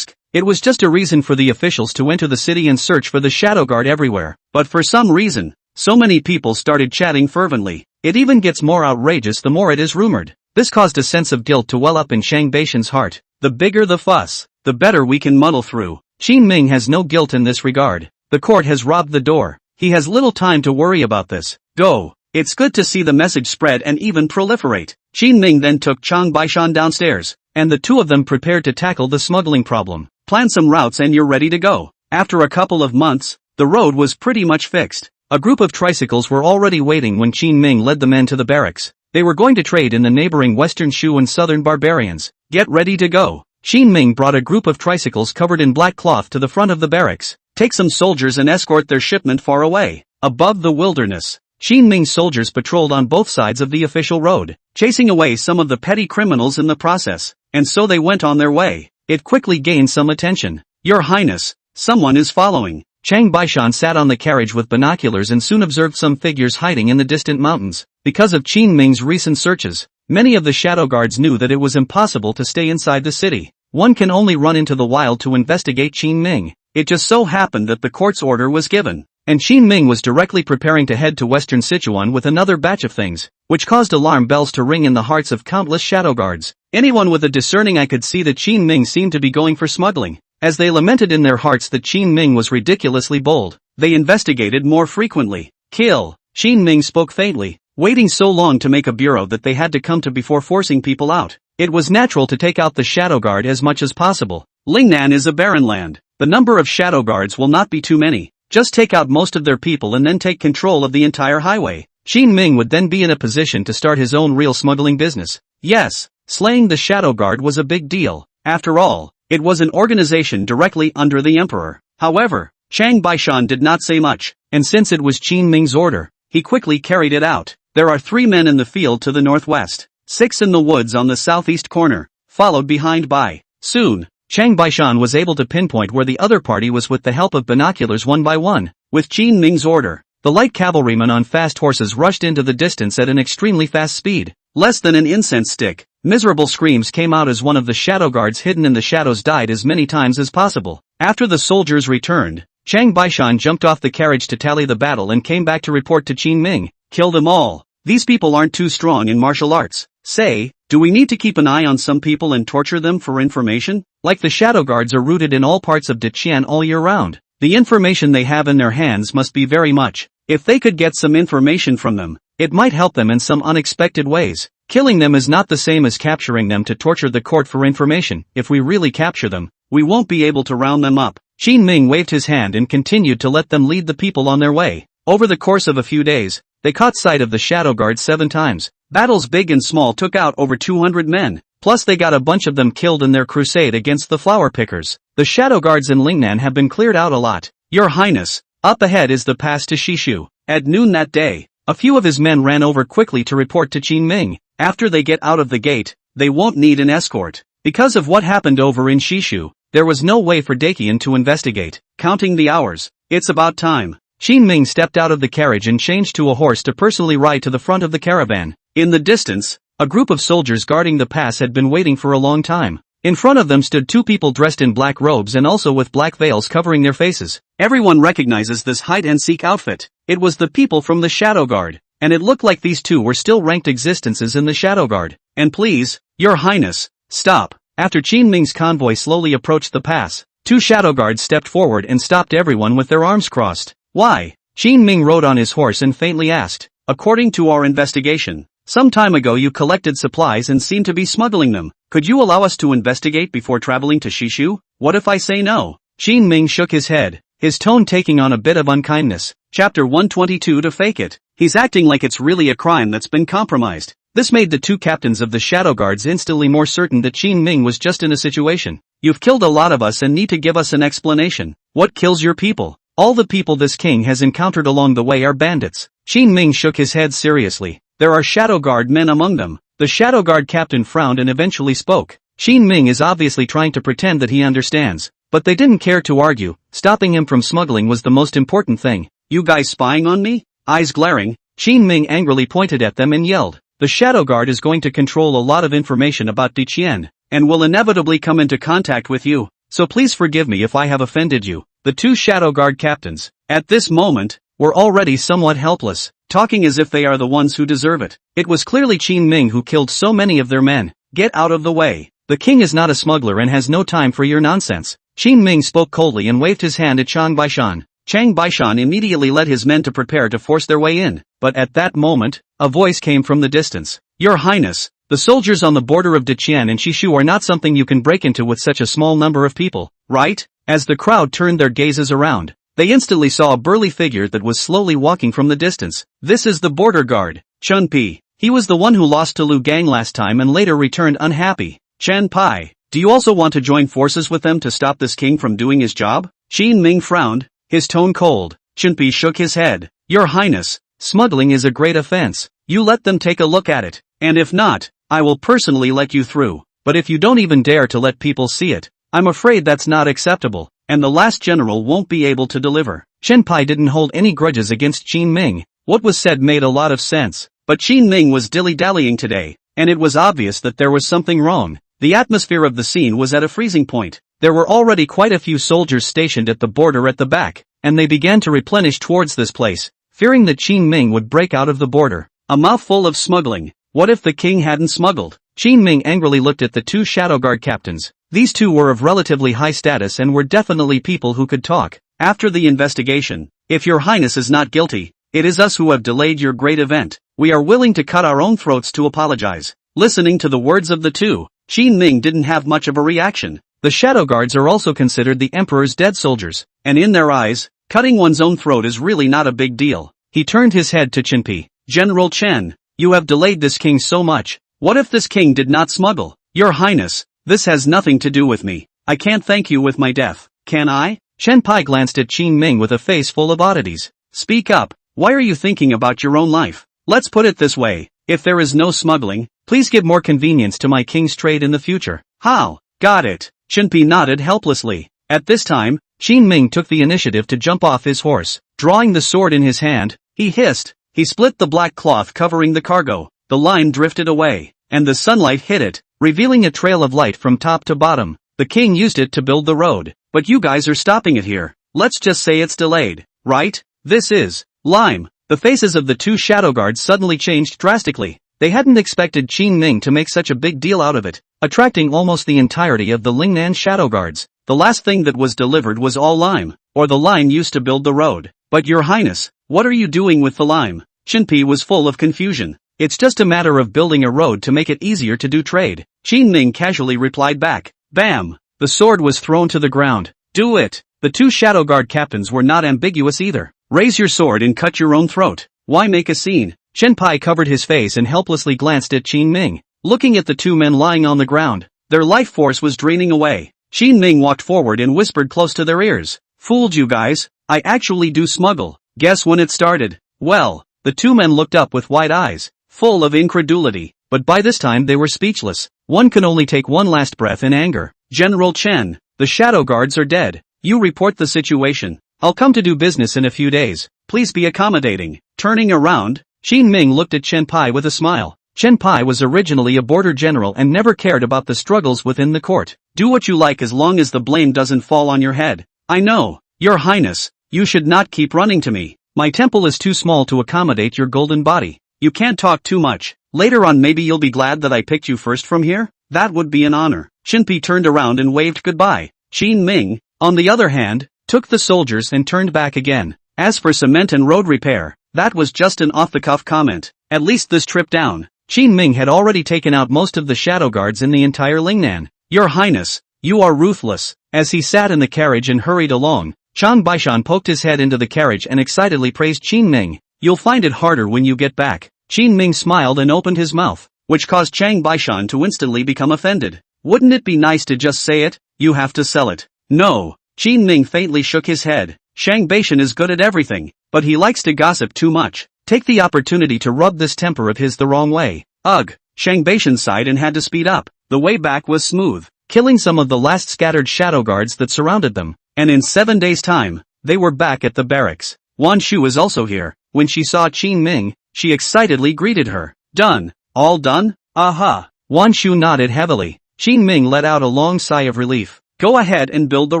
It was just a reason for the officials to enter the city and search for the shadow guard everywhere, but for some reason, so many people started chatting fervently. It even gets more outrageous the more it is rumored. This caused a sense of guilt to well up in Chang Baishan's heart. The bigger the fuss, the better we can muddle through. Qin Ming has no guilt in this regard. The court has robbed the door. He has little time to worry about this. Go. It's good to see the message spread and even proliferate. Qin Ming then took Chang Baishan downstairs, and the two of them prepared to tackle the smuggling problem. Plan some routes and you're ready to go. After a couple of months, the road was pretty much fixed. A group of tricycles were already waiting when Qin Ming led the men to the barracks. They were going to trade in the neighboring Western Shu and Southern Barbarians. Get ready to go. Qin Ming brought a group of tricycles covered in black cloth to the front of the barracks. Take some soldiers and escort their shipment far away, above the wilderness. Qin Ming's soldiers patrolled on both sides of the official road, chasing away some of the petty criminals in the process, and so they went on their way. It quickly gained some attention. Your Highness, someone is following. Chang Baishan sat on the carriage with binoculars and soon observed some figures hiding in the distant mountains. Because of Qin Ming's recent searches, many of the shadow guards knew that it was impossible to stay inside the city. One can only run into the wild to investigate Qin Ming. It just so happened that the court's order was given, and Qin Ming was directly preparing to head to Western Sichuan with another batch of things, which caused alarm bells to ring in the hearts of countless shadow guards. Anyone with a discerning eye could see that Qin Ming seemed to be going for smuggling. As they lamented in their hearts that Qin Ming was ridiculously bold, they investigated more frequently. Kill. Qin Ming spoke faintly, waiting so long to make a bureau that they had to come to before forcing people out. It was natural to take out the shadow guard as much as possible. Lingnan is a barren land. The number of shadow guards will not be too many. Just take out most of their people and then take control of the entire highway. Qin Ming would then be in a position to start his own real smuggling business. Yes, slaying the shadow guard was a big deal. After all, it was an organization directly under the emperor. However, Chang Baishan did not say much, and since it was Qin Ming's order, he quickly carried it out. There are 3 men in the field to the northwest, 6 in the woods on the southeast corner, followed behind by. Soon, Chang Baishan was able to pinpoint where the other party was with the help of binoculars one by one. With Qin Ming's order, the light cavalrymen on fast horses rushed into the distance at an extremely fast speed. Less than an incense stick, miserable screams came out as one of the shadow guards hidden in the shadows died as many times as possible. After the soldiers returned, Chang Baishan jumped off the carriage to tally the battle and came back to report to Qin Ming. Kill them all. These people aren't too strong in martial arts. Say, do we need to keep an eye on some people and torture them for information? Like the shadow guards are rooted in all parts of Deqian all year round. The information they have in their hands must be very much. If they could get some information from them, it might help them in some unexpected ways. Killing them is not the same as capturing them to torture the court for information. If we really capture them, we won't be able to round them up. Qin Ming waved his hand and continued to let them lead the people on their way. Over the course of a few days, they caught sight of the Shadow Guard 7 times. Battles big and small took out over 200 men. Plus they got a bunch of them killed in their crusade against the flower pickers. The Shadow Guards in Lingnan have been cleared out a lot. Your Highness, up ahead is the pass to Shishu. At noon that day, a few of his men ran over quickly to report to Qin Ming. After they get out of the gate, they won't need an escort. Because of what happened over in Shishu, there was no way for Dakian to investigate. Counting the hours, it's about time. Qin Ming stepped out of the carriage and changed to a horse to personally ride to the front of the caravan. In the distance, a group of soldiers guarding the pass had been waiting for a long time. In front of them stood two people dressed in black robes and also with black veils covering their faces. Everyone recognizes this hide-and-seek outfit. It was the people from the Shadow Guard, and it looked like these two were still ranked existences in the Shadow Guard. And please, Your Highness, stop. After Qin Ming's convoy slowly approached the pass, two Shadow Guards stepped forward and stopped everyone with their arms crossed. Why? Qin Ming rode on his horse and faintly asked. According to our investigation, some time ago you collected supplies and seemed to be smuggling them. Could you allow us to investigate before traveling to Shishu? What if I say no? Qin Ming shook his head, his tone taking on a bit of unkindness. Chapter 122 To fake it. He's acting like it's really a crime that's been compromised. This made the two captains of the Shadow Guards instantly more certain that Qin Ming was just in a situation. You've killed a lot of us and need to give us an explanation. What kills your people? All the people this king has encountered along the way are bandits. Qin Ming shook his head seriously. There are Shadow Guard men among them. The Shadow Guard captain frowned and eventually spoke. Qin Ming is obviously trying to pretend that he understands, but they didn't care to argue. Stopping him from smuggling was the most important thing. You guys spying on me? Eyes glaring, Qin Ming angrily pointed at them and yelled. The Shadow Guard is going to control a lot of information about Diqian, and will inevitably come into contact with you, so please forgive me if I have offended you. The two Shadow Guard captains, at this moment, were already somewhat helpless, talking as if they are the ones who deserve it. It was clearly Qin Ming who killed so many of their men. Get out of the way. The king is not a smuggler and has no time for your nonsense. Qin Ming spoke coldly and waved his hand at Chang Baishan. Chang Baishan immediately led his men to prepare to force their way in, but at that moment, a voice came from the distance. Your Highness, the soldiers on the border of Diqian and Shishu are not something you can break into with such a small number of people, right? As the crowd turned their gazes around, they instantly saw a burly figure that was slowly walking from the distance. This is the border guard, Chun Pi. He was the one who lost to Lu Gang last time and later returned unhappy. Chen Pai, do you also want to join forces with them to stop this king from doing his job? Qin Ming frowned, his tone cold. Chun Pi shook his head. Your Highness, smuggling is a great offense. You let them take a look at it, and if not, I will personally let you through. But if you don't even dare to let people see it, I'm afraid that's not acceptable, and the last general won't be able to deliver. Chen Pai didn't hold any grudges against Qin Ming. What was said made a lot of sense, but Qin Ming was dilly-dallying today, and it was obvious that there was something wrong. The atmosphere of the scene was at a freezing point. There were already quite a few soldiers stationed at the border at the back, and they began to replenish towards this place, fearing that Qin Ming would break out of the border. A mouthful of smuggling. What if the king hadn't smuggled? Qin Ming angrily looked at the two Shadow Guard captains. These two were of relatively high status and were definitely people who could talk. After the investigation, if your Highness is not guilty, it is us who have delayed your great event. We are willing to cut our own throats to apologize. Listening to the words of the two, Qin Ming didn't have much of a reaction. The Shadow Guards are also considered the Emperor's dead soldiers, and in their eyes, cutting one's own throat is really not a big deal. He turned his head to Chen Pi. General Chen, you have delayed this king so much. What if this king did not smuggle? Your Highness, this has nothing to do with me. I can't thank you with my death, can I? Chen Pai glanced at Qin Ming with a face full of oddities. Speak up, why are you thinking about your own life? Let's put it this way, if there is no smuggling, please give more convenience to my king's trade in the future. How? Got it. Chen Pi nodded helplessly. At this time, Qin Ming took the initiative to jump off his horse. Drawing the sword in his hand, he hissed. He split the black cloth covering the cargo. The line drifted away, and the sunlight hit it, revealing a trail of light from top to bottom. The king used it to build the road, but you guys are stopping it here. Let's just say it's delayed, right? This is lime. The faces of the two Shadow Guards suddenly changed drastically. They hadn't expected Qin Ming to make such a big deal out of it, attracting almost the entirety of the Lingnan Shadow Guards. The last thing that was delivered was all lime. or the lime used to build the road. But your highness, what are you doing with the lime? Shinpi was full of confusion. It's just a matter of building a road to make it easier to do trade. Qin Ming casually replied back. Bam! The sword was thrown to the ground. Do it! The two Shadow Guard captains were not ambiguous either. Raise your sword and cut your own throat. Why make a scene? Shenpai covered his face and helplessly glanced at Qin Ming. Looking at the two men lying on the ground, their life force was draining away. Qin Ming walked forward and whispered close to their ears. Fooled you guys, I actually do smuggle. Guess when it started? Well, the two men looked up with wide eyes, full of incredulity, but by this time they were speechless. One can only take one last breath in anger. General Chen, the Shadow Guards are dead. You report the situation. I'll come to do business in a few days. Please be accommodating. Turning around, Qin Ming looked at Chen Pai with a smile. Chen Pai was originally a border general and never cared about the struggles within the court. Do what you like as long as the blame doesn't fall on your head. I know, your highness, you should not keep running to me. My temple is too small to accommodate your golden body. You can't talk too much. Later on maybe you'll be glad that I picked you first from here? That would be an honor. Shinpi turned around and waved goodbye. Qin Ming, on the other hand, took the soldiers and turned back again. As for cement and road repair, that was just an off-the-cuff comment. At least this trip down, Qin Ming had already taken out most of the Shadow Guards in the entire Lingnan. Your highness, you are ruthless. As he sat in the carriage and hurried along, Chang Baishan poked his head into the carriage and excitedly praised Qin Ming. You'll find it harder when you get back. Qin Ming smiled and opened his mouth, which caused Chang Baishan to instantly become offended. Wouldn't it be nice to just say it? You have to sell it. No. Qin Ming faintly shook his head. Shang Baishan is good at everything, but he likes to gossip too much. Take the opportunity to rub this temper of his the wrong way. Ugh. Shang Baishan sighed and had to speed up. The way back was smooth, killing some of the last scattered Shadow Guards that surrounded them, and in 7 days' time, they were back at the barracks. Wan Shu is also here. When she saw Qin Ming, she excitedly greeted her. Done. All done? Aha. Wan Shu nodded heavily. Qin Ming let out a long sigh of relief. Go ahead and build the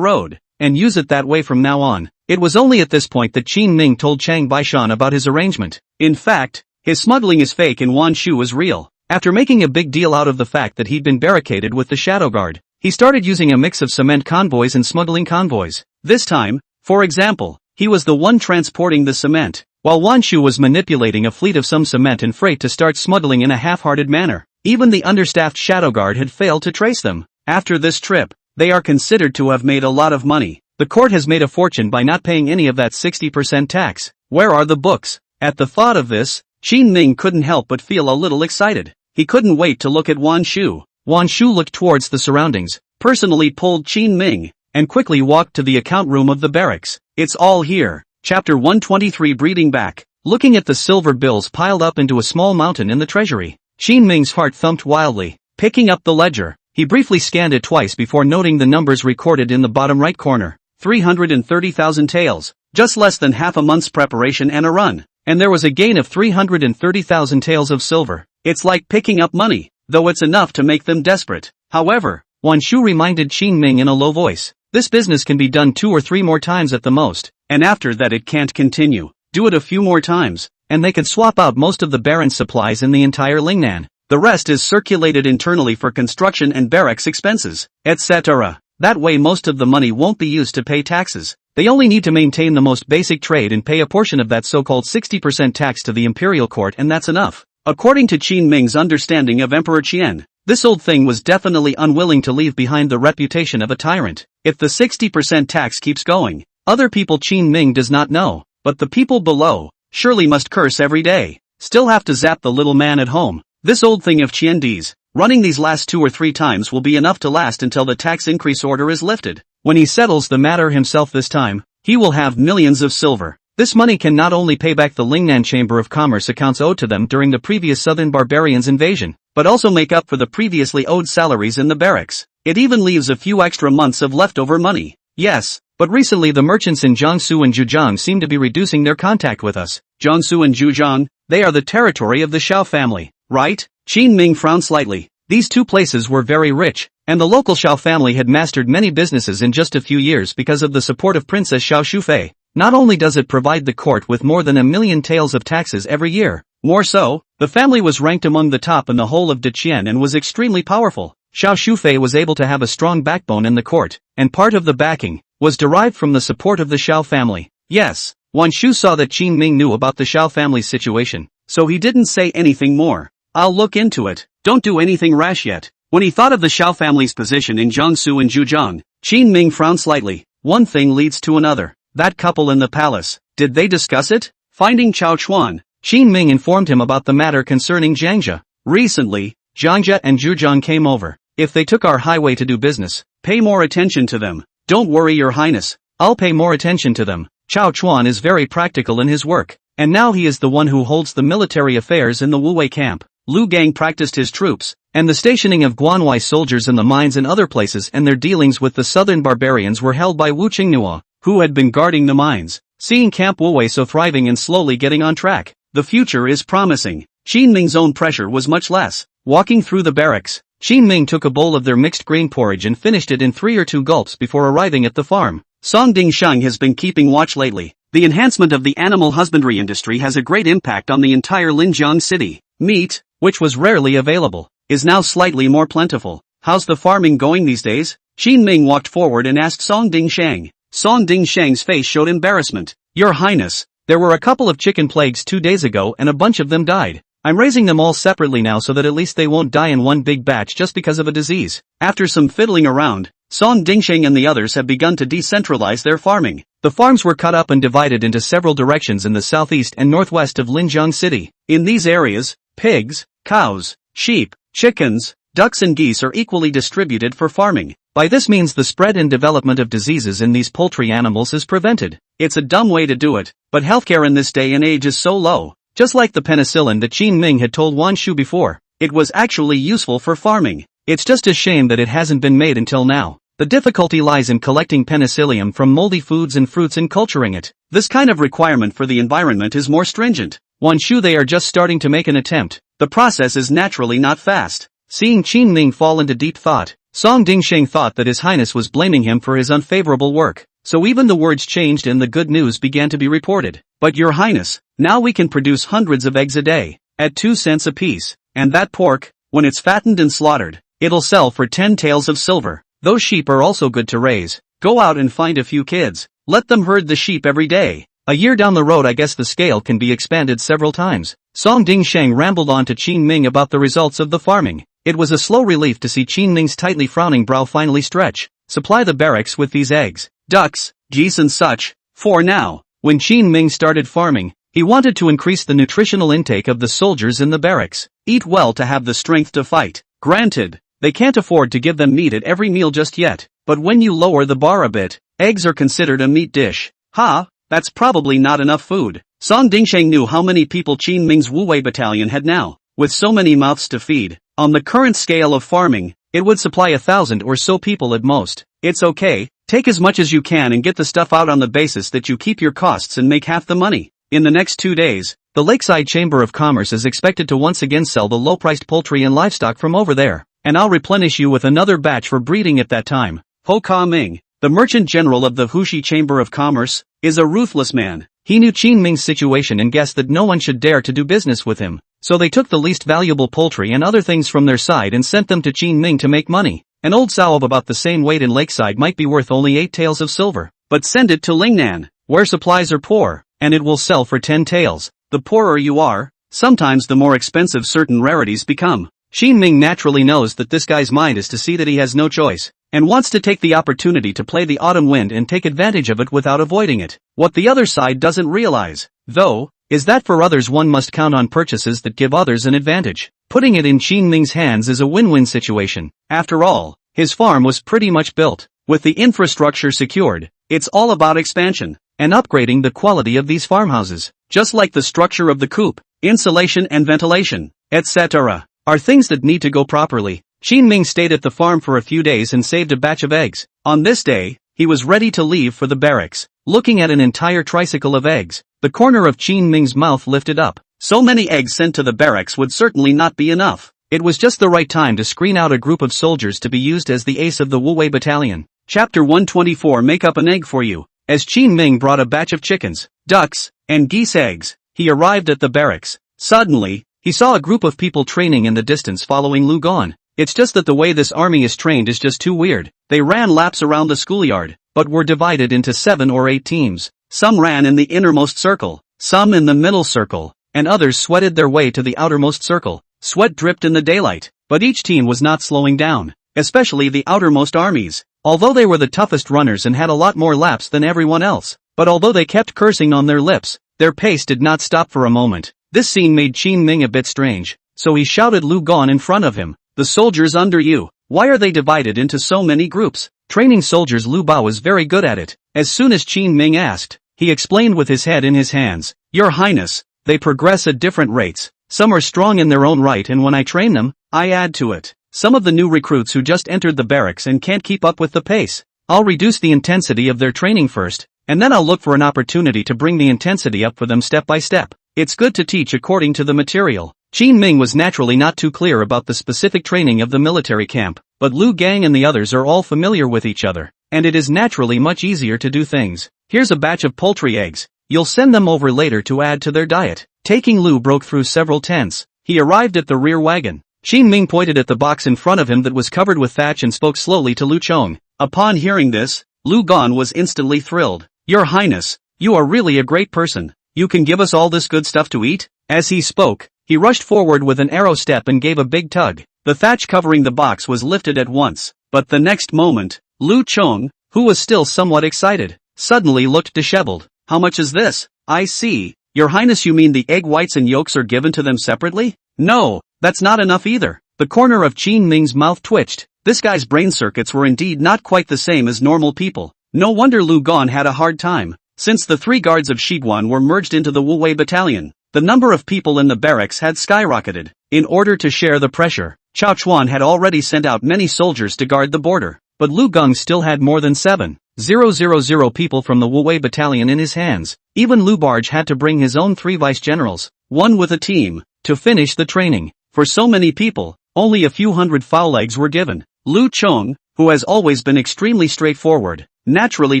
road, and use it that way from now on. It was only at this point that Qin Ming told Chang Baishan about his arrangement. In fact, his smuggling is fake and Wan Shu was real. After making a big deal out of the fact that he'd been barricaded with the Shadow Guard, he started using a mix of cement convoys and smuggling convoys. This time, for example, he was the one transporting the cement, while Wan Shu was manipulating a fleet of some cement and freight to start smuggling in a half-hearted manner. Even the understaffed Shadow Guard had failed to trace them. After this trip, they are considered to have made a lot of money. The court has made a fortune by not paying any of that 60% tax. Where are the books? At the thought of this, Qin Ming couldn't help but feel a little excited. He couldn't wait to look at Wan Shu. Wan Shu looked towards the surroundings, personally pulled Qin Ming, and quickly walked to the account room of the barracks. It's all here. Chapter 123 Breeding Back. Looking at the silver bills piled up into a small mountain in the treasury, Qin Ming's heart thumped wildly. Picking up the ledger, he briefly scanned it twice before noting the numbers recorded in the bottom right corner. 330,000 taels, just less than half a month's preparation and a run. And there was a gain of 330,000 taels of silver. It's like picking up money, though it's enough to make them desperate. However, Wan Shu reminded Qin Ming in a low voice, this business can be done 2 or 3 more times at the most, and after that it can't continue. Do it a few more times, and they can swap out most of the Baron's supplies in the entire Lingnan. The rest is circulated internally for construction and barracks expenses, etc. That way most of the money won't be used to pay taxes. They only need to maintain the most basic trade and pay a portion of that so-called 60% tax to the Imperial court, and that's enough. According to Qin Ming's understanding of Emperor Qian, this old thing was definitely unwilling to leave behind the reputation of a tyrant. If the 60% tax keeps going, other people Qin Ming does not know, but the people below, surely must curse every day. Still have to zap the little man at home. This old thing of Qiandi's, running these last 2 or 3 times will be enough to last until the tax increase order is lifted. When he settles the matter himself this time, he will have millions of silver. This money can not only pay back the Lingnan Chamber of Commerce accounts owed to them during the previous Southern Barbarians invasion, but also make up for the previously owed salaries in the barracks. It even leaves a few extra months of leftover money. Yes, but recently the merchants in Jiangsu and Zhejiang seem to be reducing their contact with us. Jiangsu and Zhejiang, they are the territory of the Shao family, right? Qin Ming frowned slightly. These two places were very rich, and the local Shao family had mastered many businesses in just a few years because of the support of Princess Xiao Shufei. Not only does it provide the court with more than 1 million taels of taxes every year, more so, the family was ranked among the top in the whole of Deqian and was extremely powerful. Xiao Shufei was able to have a strong backbone in the court, and part of the backing was derived from the support of the Xiao family. Yes, Wan Shu saw that Qin Ming knew about the Xiao family's situation, so he didn't say anything more. I'll look into it. Don't do anything rash yet. When he thought of the Xiao family's position in Jiangsu and Zhujiang, Qin Ming frowned slightly. One thing leads to another. That couple in the palace, did they discuss it? Finding Chao Chuan, Qin Ming informed him about the matter concerning Jiangxia. Recently, Jiangxia and Zhujiang came over. If they took our highway to do business, pay more attention to them. Don't worry, Your Highness. I'll pay more attention to them. Chao Chuan is very practical in his work, and now he is the one who holds the military affairs in the Wuwei camp. Lu Gang practiced his troops, and the stationing of Guanwei soldiers in the mines and other places, and their dealings with the southern barbarians were held by Wu Qingnua, who had been guarding the mines. Seeing Camp Wuwei so thriving and slowly getting on track, the future is promising. Qin Ming's own pressure was much less. Walking through the barracks, Qin Ming took a bowl of their mixed grain porridge and finished it in 3 or 2 gulps before arriving at the farm. Song Dingsheng has been keeping watch lately. The enhancement of the animal husbandry industry has a great impact on the entire Linjiang city. Meat, which was rarely available, is now slightly more plentiful. How's the farming going these days? Qin Ming walked forward and asked Song Dingsheng. Song Dingsheng's face showed embarrassment. Your Highness, there were a couple of chicken plagues 2 days ago and a bunch of them died. I'm raising them all separately now so that at least they won't die in one big batch just because of a disease. After some fiddling around, Song Dingsheng and the others have begun to decentralize their farming. The farms were cut up and divided into several directions in the southeast and northwest of Linjiang City. In these areas, pigs, cows, sheep, chickens, ducks and geese are equally distributed for farming. By this means the spread and development of diseases in these poultry animals is prevented. It's a dumb way to do it, but healthcare in this day and age is so low. Just like the penicillin that Qin Ming had told Wan Shu before, it was actually useful for farming. It's just a shame that it hasn't been made until now. The difficulty lies in collecting penicillium from moldy foods and fruits and culturing it. This kind of requirement for the environment is more stringent. Wan Shu, they are just starting to make an attempt. The process is naturally not fast. Seeing Qin Ming fall into deep thought, Song Dingsheng thought that His Highness was blaming him for his unfavorable work. So even the words changed and the good news began to be reported. But Your Highness, now we can produce hundreds of eggs a day, at 2 cents apiece. And that pork, when it's fattened and slaughtered, it'll sell for 10 taels of silver. Those sheep are also good to raise. Go out and find a few kids. Let them herd the sheep every day. A year down the road I guess the scale can be expanded several times. Song Dingsheng rambled on to Qin Ming about the results of the farming. It was a slow relief to see Qin Ming's tightly frowning brow finally stretch. Supply the barracks with these eggs, ducks, geese and such. For now, when Qin Ming started farming, he wanted to increase the nutritional intake of the soldiers in the barracks. Eat well to have the strength to fight. Granted, they can't afford to give them meat at every meal just yet, but when you lower the bar a bit, eggs are considered a meat dish. That's probably not enough food. Song Dingsheng knew how many people Qin Ming's Wuwei battalion had now. With so many mouths to feed, on the current scale of farming, it would supply 1,000 or so people at most. It's okay, take as much as you can and get the stuff out on the basis that you keep your costs and make half the money. In the next 2 days, the Lakeside Chamber of Commerce is expected to once again sell the low-priced poultry and livestock from over there, and I'll replenish you with another batch for breeding at that time. Ho Ka Ming, the merchant general of the Huxi Chamber of Commerce, is a ruthless man. He knew Qin Ming's situation and guessed that no one should dare to do business with him. So they took the least valuable poultry and other things from their side and sent them to Qin Ming to make money. An old sow of about the same weight in Lakeside might be worth only 8 taels of silver. But send it to Lingnan, where supplies are poor, and it will sell for 10 taels. The poorer you are, sometimes the more expensive certain rarities become. Qin Ming naturally knows that this guy's mind is to see that he has no choice, and wants to take the opportunity to play the autumn wind and take advantage of it without avoiding it. What the other side doesn't realize, though, is that for others one must count on purchases that give others an advantage. Putting it in Qin Ming's hands is a win-win situation. After all, his farm was pretty much built. With the infrastructure secured, it's all about expansion and upgrading the quality of these farmhouses. Just like the structure of the coop, insulation and ventilation, etc., are things that need to go properly. Qin Ming stayed at the farm for a few days and saved a batch of eggs. On this day, he was ready to leave for the barracks. Looking at an entire tricycle of eggs, the corner of Qin Ming's mouth lifted up. So many eggs sent to the barracks would certainly not be enough. It was just the right time to screen out a group of soldiers to be used as the ace of the Wuwei battalion. Chapter 124. Make up an egg for you. As Qin Ming brought a batch of chickens, ducks, and geese eggs, he arrived at the barracks. Suddenly, he saw a group of people training in the distance following Lu Gon. It's just that the way this army is trained is just too weird. They ran laps around the schoolyard, but were divided into 7 or 8 teams. Some ran in the innermost circle, some in the middle circle, and others sweated their way to the outermost circle. Sweat dripped in the daylight, but each team was not slowing down, especially the outermost armies. Although they were the toughest runners and had a lot more laps than everyone else, but although they kept cursing on their lips, their pace did not stop for a moment. This scene made Qin Ming a bit strange, so he shouted Lu Gon in front of him. The soldiers under you, why are they divided into so many groups? Training soldiers. Lu Bao was very good at it. As soon as Qin Ming asked, he explained with his head in his hands, Your Highness, they progress at different rates. Some are strong in their own right, and when I train them, I add to it. Some of the new recruits who just entered the barracks and can't keep up with the pace. I'll reduce the intensity of their training first, and then I'll look for an opportunity to bring the intensity up for them step by step. It's good to teach according to the material. Qin Ming was naturally not too clear about the specific training of the military camp, but Lu Gang and the others are all familiar with each other, and it is naturally much easier to do things. Here's a batch of poultry eggs. You'll send them over later to add to their diet. Taking Lu broke through several tents. He arrived at the rear wagon. Qin Ming pointed at the box in front of him that was covered with thatch and spoke slowly to Lu Chong. Upon hearing this, Lu Gon was instantly thrilled. Your Highness, you are really a great person. You can give us all this good stuff to eat? As he spoke, he rushed forward with an arrow step and gave a big tug. The thatch covering the box was lifted at once, but the next moment, Lu Chong, who was still somewhat excited, suddenly looked disheveled. How much is this? I see. Your Highness, you mean the egg whites and yolks are given to them separately? No, that's not enough either. The corner of Qin Ming's mouth twitched. This guy's brain circuits were indeed not quite the same as normal people. No wonder Lu Gon had a hard time. Since the 3 guards of Shiguan were merged into the Wu Wei battalion, the number of people in the barracks had skyrocketed. In order to share the pressure, Cao Chuan had already sent out many soldiers to guard the border, but Lu Gung still had more than 7,000 people from the Wu Wei battalion in his hands. Even Lu Barge had to bring his own 3 vice-generals, one with a team, to finish the training. For so many people, only a few hundred foul eggs were given. Lu Chong, who has always been extremely straightforward, naturally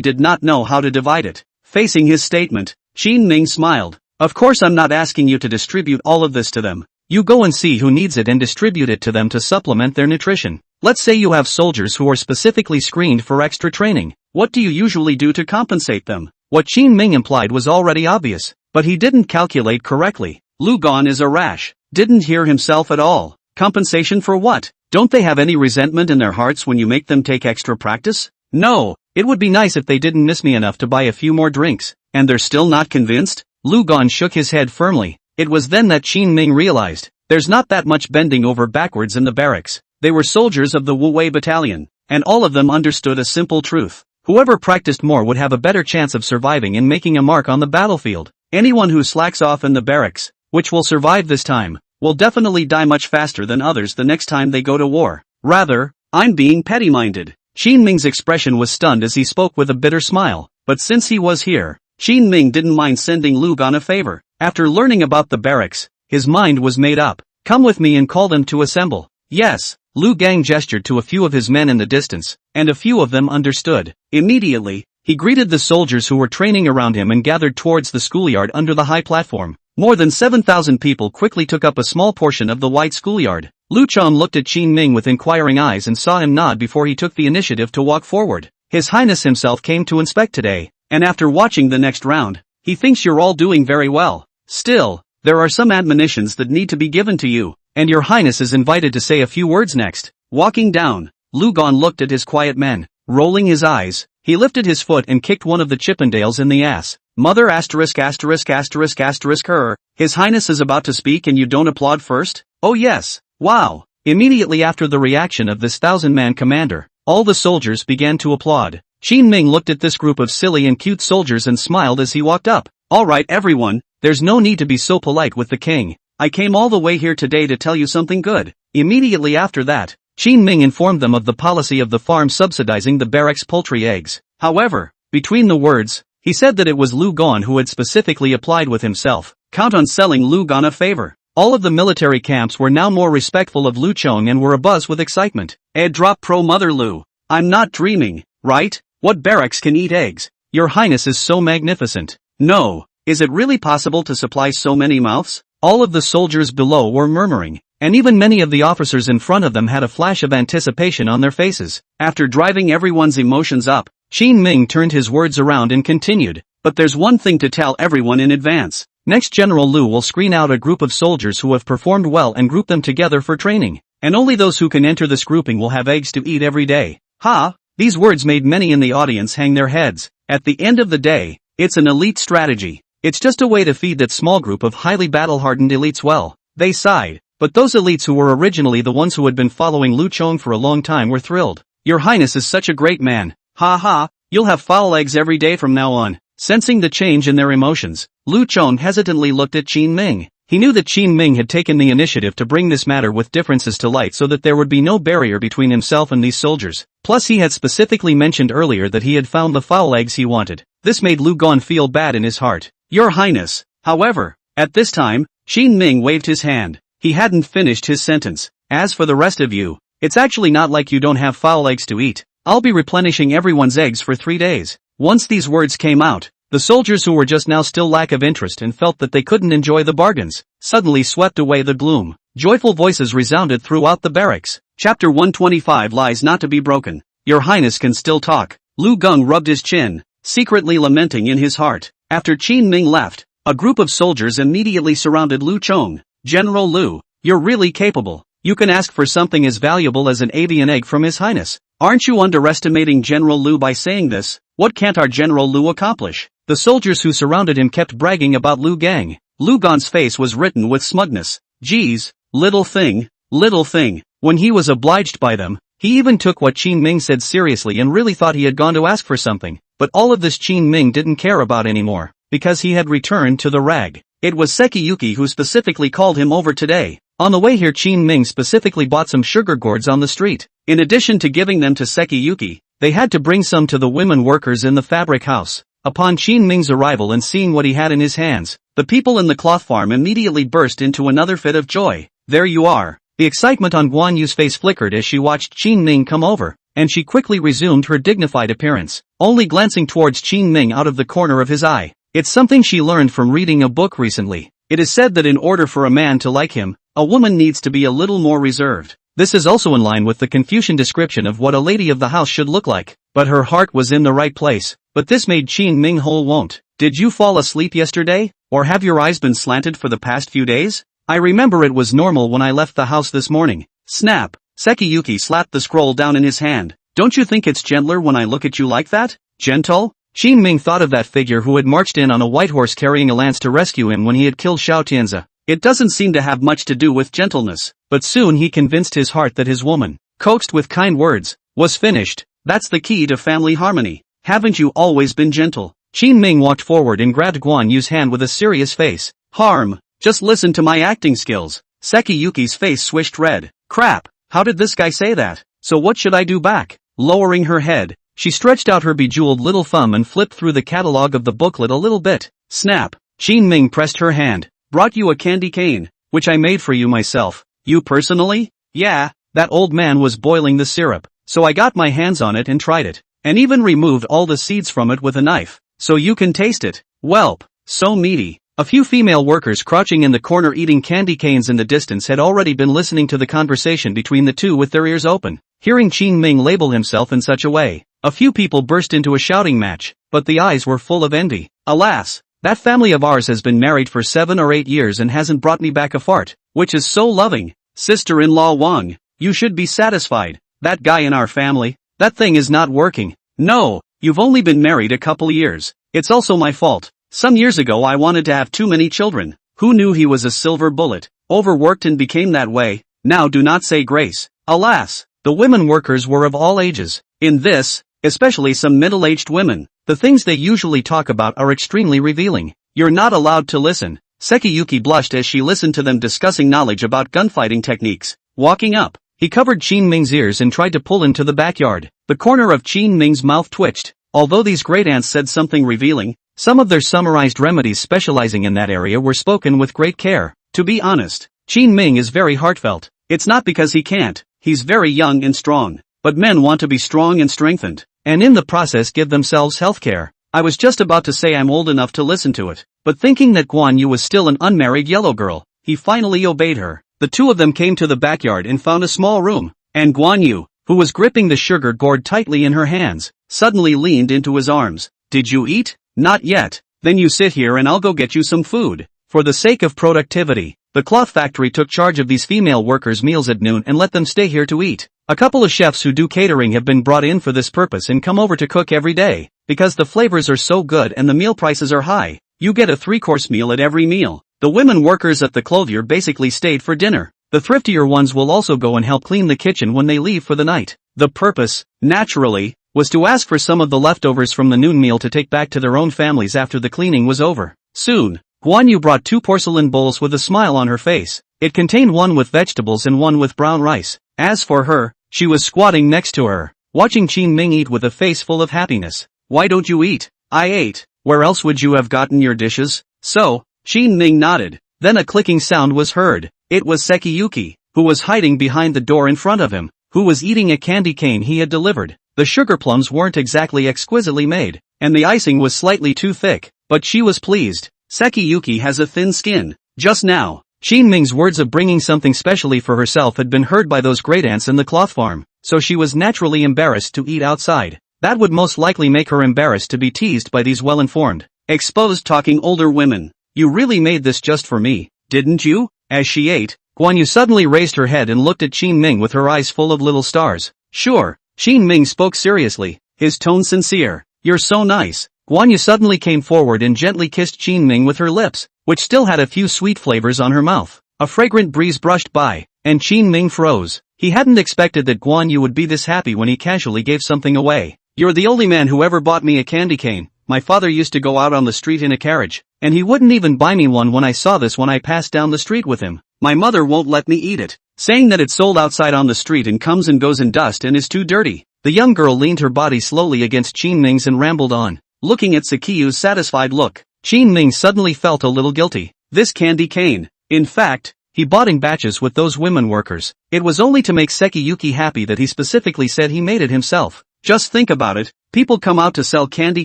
did not know how to divide it. Facing his statement, Qin Ming smiled. Of course, I'm not asking you to distribute all of this to them. You go and see who needs it and distribute it to them to supplement their nutrition. Let's say you have soldiers who are specifically screened for extra training. What do you usually do to compensate them? What Qin Ming implied was already obvious, but he didn't calculate correctly. Lu Gon is a rash. Didn't hear himself at all. Compensation for what? Don't they have any resentment in their hearts when you make them take extra practice? No, it would be nice if they didn't miss me enough to buy a few more drinks. And they're still not convinced? Lu Gon shook his head firmly. It was then that Qin Ming realized, there's not that much bending over backwards in the barracks. They were soldiers of the Wu Wei battalion, and all of them understood a simple truth. Whoever practiced more would have a better chance of surviving and making a mark on the battlefield. Anyone who slacks off in the barracks, which will survive this time, will definitely die much faster than others the next time they go to war. Rather, I'm being petty-minded. Qin Ming's expression was stunned as he spoke with a bitter smile, but since he was here, Qin Ming didn't mind sending Lu Gon a favor. After learning about the barracks, his mind was made up. Come with me and call them to assemble. Yes, Lu Gang gestured to a few of his men in the distance, and a few of them understood. Immediately, he greeted the soldiers who were training around him and gathered towards the schoolyard under the high platform. More than 7,000 people quickly took up a small portion of the wide schoolyard. Lu Chong looked at Qin Ming with inquiring eyes and saw him nod before he took the initiative to walk forward. His Highness himself came to inspect today, and after watching the next round, he thinks you're all doing very well. Still, there are some admonitions that need to be given to you, and your Highness is invited to say a few words next. Walking down, Lu Gon looked at his quiet men. Rolling his eyes, he lifted his foot and kicked one of the Chippendales in the ass. Mother asterisk asterisk asterisk asterisk her. His Highness is about to speak and you don't applaud first? Oh yes, wow. Immediately after the reaction of this 1,000-man commander, all the soldiers began to applaud. Qin Ming looked at this group of silly and cute soldiers and smiled as he walked up. All right everyone, there's no need to be so polite with the king. I came all the way here today to tell you something good. Immediately after that, Qin Ming informed them of the policy of the farm subsidizing the barracks poultry eggs. However, between the words, he said that it was Lu Gon who had specifically applied with himself. Count on selling Lu Gon a favor. All of the military camps were now more respectful of Lu Chong and were abuzz with excitement. Ed drop pro mother Lu. I'm not dreaming, right? What barracks can eat eggs? Your Highness is so magnificent. No, is it really possible to supply so many mouths? All of the soldiers below were murmuring. and even many of the officers in front of them had a flash of anticipation on their faces. After driving everyone's emotions up, Qin Ming turned his words around and continued, "But there's one thing to tell everyone in advance. Next General Lu will screen out a group of soldiers who have performed well and group them together for training, and only those who can enter this grouping will have eggs to eat every day." Ha! These words made many in the audience hang their heads. At the end of the day, it's an elite strategy. It's just a way to feed that small group of highly battle-hardened elites well. They sighed, but those elites who were originally the ones who had been following Lu Chong for a long time were thrilled. "Your Highness is such a great man. Ha ha, you'll have foul eggs every day from now on." Sensing the change in their emotions, Lu Chong hesitantly looked at Qin Ming. He knew that Qin Ming had taken the initiative to bring this matter with differences to light so that there would be no barrier between himself and these soldiers. Plus he had specifically mentioned earlier that he had found the foul eggs he wanted. This made Lu Gon feel bad in his heart. "Your Highness." However, at this time, Qin Ming waved his hand. He hadn't finished his sentence. "As for the rest of you, it's actually not like you don't have foul eggs to eat. I'll be replenishing everyone's eggs for 3 days." Once these words came out, the soldiers who were just now still lack of interest and felt that they couldn't enjoy the bargains, suddenly swept away the gloom. Joyful voices resounded throughout the barracks. Chapter 125 Lies Not to be Broken. "Your Highness can still talk." Lu Gung rubbed his chin, secretly lamenting in his heart. After Qin Ming left, a group of soldiers immediately surrounded Lu Chong. "General Lu, you're really capable. You can ask for something as valuable as an avian egg from His Highness. Aren't you underestimating General Lu by saying this? What can't our General Lu accomplish?" The soldiers who surrounded him kept bragging about Lu Gang. Lu Gon's face was written with smugness. "Geez, little thing, little thing." When he was obliged by them, he even took what Qin Ming said seriously and really thought he had gone to ask for something. But all of this Qin Ming didn't care about anymore, because he had returned to the rag. It was Sekiyuki who specifically called him over today. On the way here Qin Ming specifically bought some sugar gourds on the street. In addition to giving them to Sekiyuki, they had to bring some to the women workers in the fabric house. Upon Qin Ming's arrival and seeing what he had in his hands, the people in the cloth farm immediately burst into another fit of joy. "There you are." The excitement on Guan Yu's face flickered as she watched Qin Ming come over, and she quickly resumed her dignified appearance, only glancing towards Qin Ming out of the corner of his eye. It's something she learned from reading a book recently. It is said that in order for a man to like him, a woman needs to be a little more reserved. This is also in line with the Confucian description of what a lady of the house should look like. But her heart was in the right place. But this made Qin Ming whole won't. "Did you fall asleep yesterday? Or have your eyes been slanted for the past few days? I remember it was normal when I left the house this morning." Snap! Sekiyuki slapped the scroll down in his hand. "Don't you think it's gentler when I look at you like that? Gentle?" Qin Ming thought of that figure who had marched in on a white horse carrying a lance to rescue him when he had killed Xiao Tianzi. It doesn't seem to have much to do with gentleness. But soon he convinced his heart that his woman, coaxed with kind words, was finished. That's the key to family harmony. Haven't you always been gentle? Qin Ming walked forward and grabbed Guan Yu's hand with a serious face. "Harm, just listen to my acting skills." Sekiyuki's face swished red. "Crap, how did this guy say that? So what should I do back?" Lowering her head, she stretched out her bejeweled little thumb and flipped through the catalog of the booklet a little bit. Snap! Qin Ming pressed her hand. "Brought you a candy cane, which I made for you myself." "You personally?" "Yeah, that old man was boiling the syrup, so I got my hands on it and tried it, and even removed all the seeds from it with a knife, so you can taste it. Welp, so meaty." A few female workers crouching in the corner eating candy canes in the distance had already been listening to the conversation between the two with their ears open. Hearing Qin Ming label himself in such a way, a few people burst into a shouting match, but the eyes were full of envy. "Alas, that family of ours has been married for 7 or 8 years and hasn't brought me back a fart, which is so loving. Sister-in-law Wang, you should be satisfied. That guy in our family, that thing is not working." "No, you've only been married a couple years. It's also my fault. Some years ago I wanted to have too many children. Who knew he was a silver bullet? Overworked and became that way. Now do not say grace." Alas, the women workers were of all ages. In this, especially some middle-aged women, the things they usually talk about are extremely revealing. "You're not allowed to listen." Sekiyuki blushed as she listened to them discussing knowledge about gunfighting techniques. Walking up, he covered Qin Ming's ears and tried to pull him to the backyard. The corner of Qin Ming's mouth twitched. Although these great aunts said something revealing, some of their summarized remedies specializing in that area were spoken with great care. To be honest, Qin Ming is very heartfelt. It's not because he can't, he's very young and strong. But men want to be strong and strengthened, and in the process give themselves healthcare. I was just about to say I'm old enough to listen to it, but thinking that Guan Yu was still an unmarried yellow girl, he finally obeyed her. The two of them came to the backyard and found a small room, and Guan Yu, who was gripping the sugar gourd tightly in her hands, suddenly leaned into his arms. Did you eat? Not yet. Then you sit here and I'll go get you some food. For the sake of productivity, the cloth factory took charge of these female workers' meals at noon and let them stay here to eat. A couple of chefs who do catering have been brought in for this purpose and come over to cook every day. Because the flavors are so good and the meal prices are high, you get a 3-course meal at every meal. The women workers at the clothier basically stayed for dinner. The thriftier ones will also go and help clean the kitchen when they leave for the night. The purpose, naturally, was to ask for some of the leftovers from the noon meal to take back to their own families after the cleaning was over. Soon, Guan Yu brought 2 porcelain bowls with a smile on her face. It contained one with vegetables and one with brown rice. As for her, she was squatting next to her, watching Qin Ming eat with a face full of happiness. Why don't you eat? I ate. Where else would you have gotten your dishes? So, Qin Ming nodded. Then a clicking sound was heard. It was Sekiyuki, who was hiding behind the door in front of him, who was eating a candy cane he had delivered. The sugar plums weren't exactly exquisitely made, and the icing was slightly too thick, but she was pleased. Sekiyuki has a thin skin. Just now, Qin Ming's words of bringing something specially for herself had been heard by those great aunts in the cloth farm, so she was naturally embarrassed to eat outside. That would most likely make her embarrassed to be teased by these well-informed, exposed talking older women. You really made this just for me, didn't you? As she ate, Guan Yu suddenly raised her head and looked at Qin Ming with her eyes full of little stars. Sure, Qin Ming spoke seriously, his tone sincere. You're so nice. Guan Yu suddenly came forward and gently kissed Qin Ming with her lips, which still had a few sweet flavors on her mouth. A fragrant breeze brushed by, and Qin Ming froze. He hadn't expected that Guan Yu would be this happy when he casually gave something away. You're the only man who ever bought me a candy cane. My father used to go out on the street in a carriage, and he wouldn't even buy me one when I saw this when I passed down the street with him. My mother won't let me eat it, saying that it's sold outside on the street and comes and goes in dust and is too dirty. The young girl leaned her body slowly against Qin Ming's and rambled on, looking at Sekiyu's satisfied look. Qin Ming suddenly felt a little guilty. This candy cane. In fact, he bought in batches with those women workers. It was only to make Sekiyuki happy that he specifically said he made it himself. Just think about it, people come out to sell candy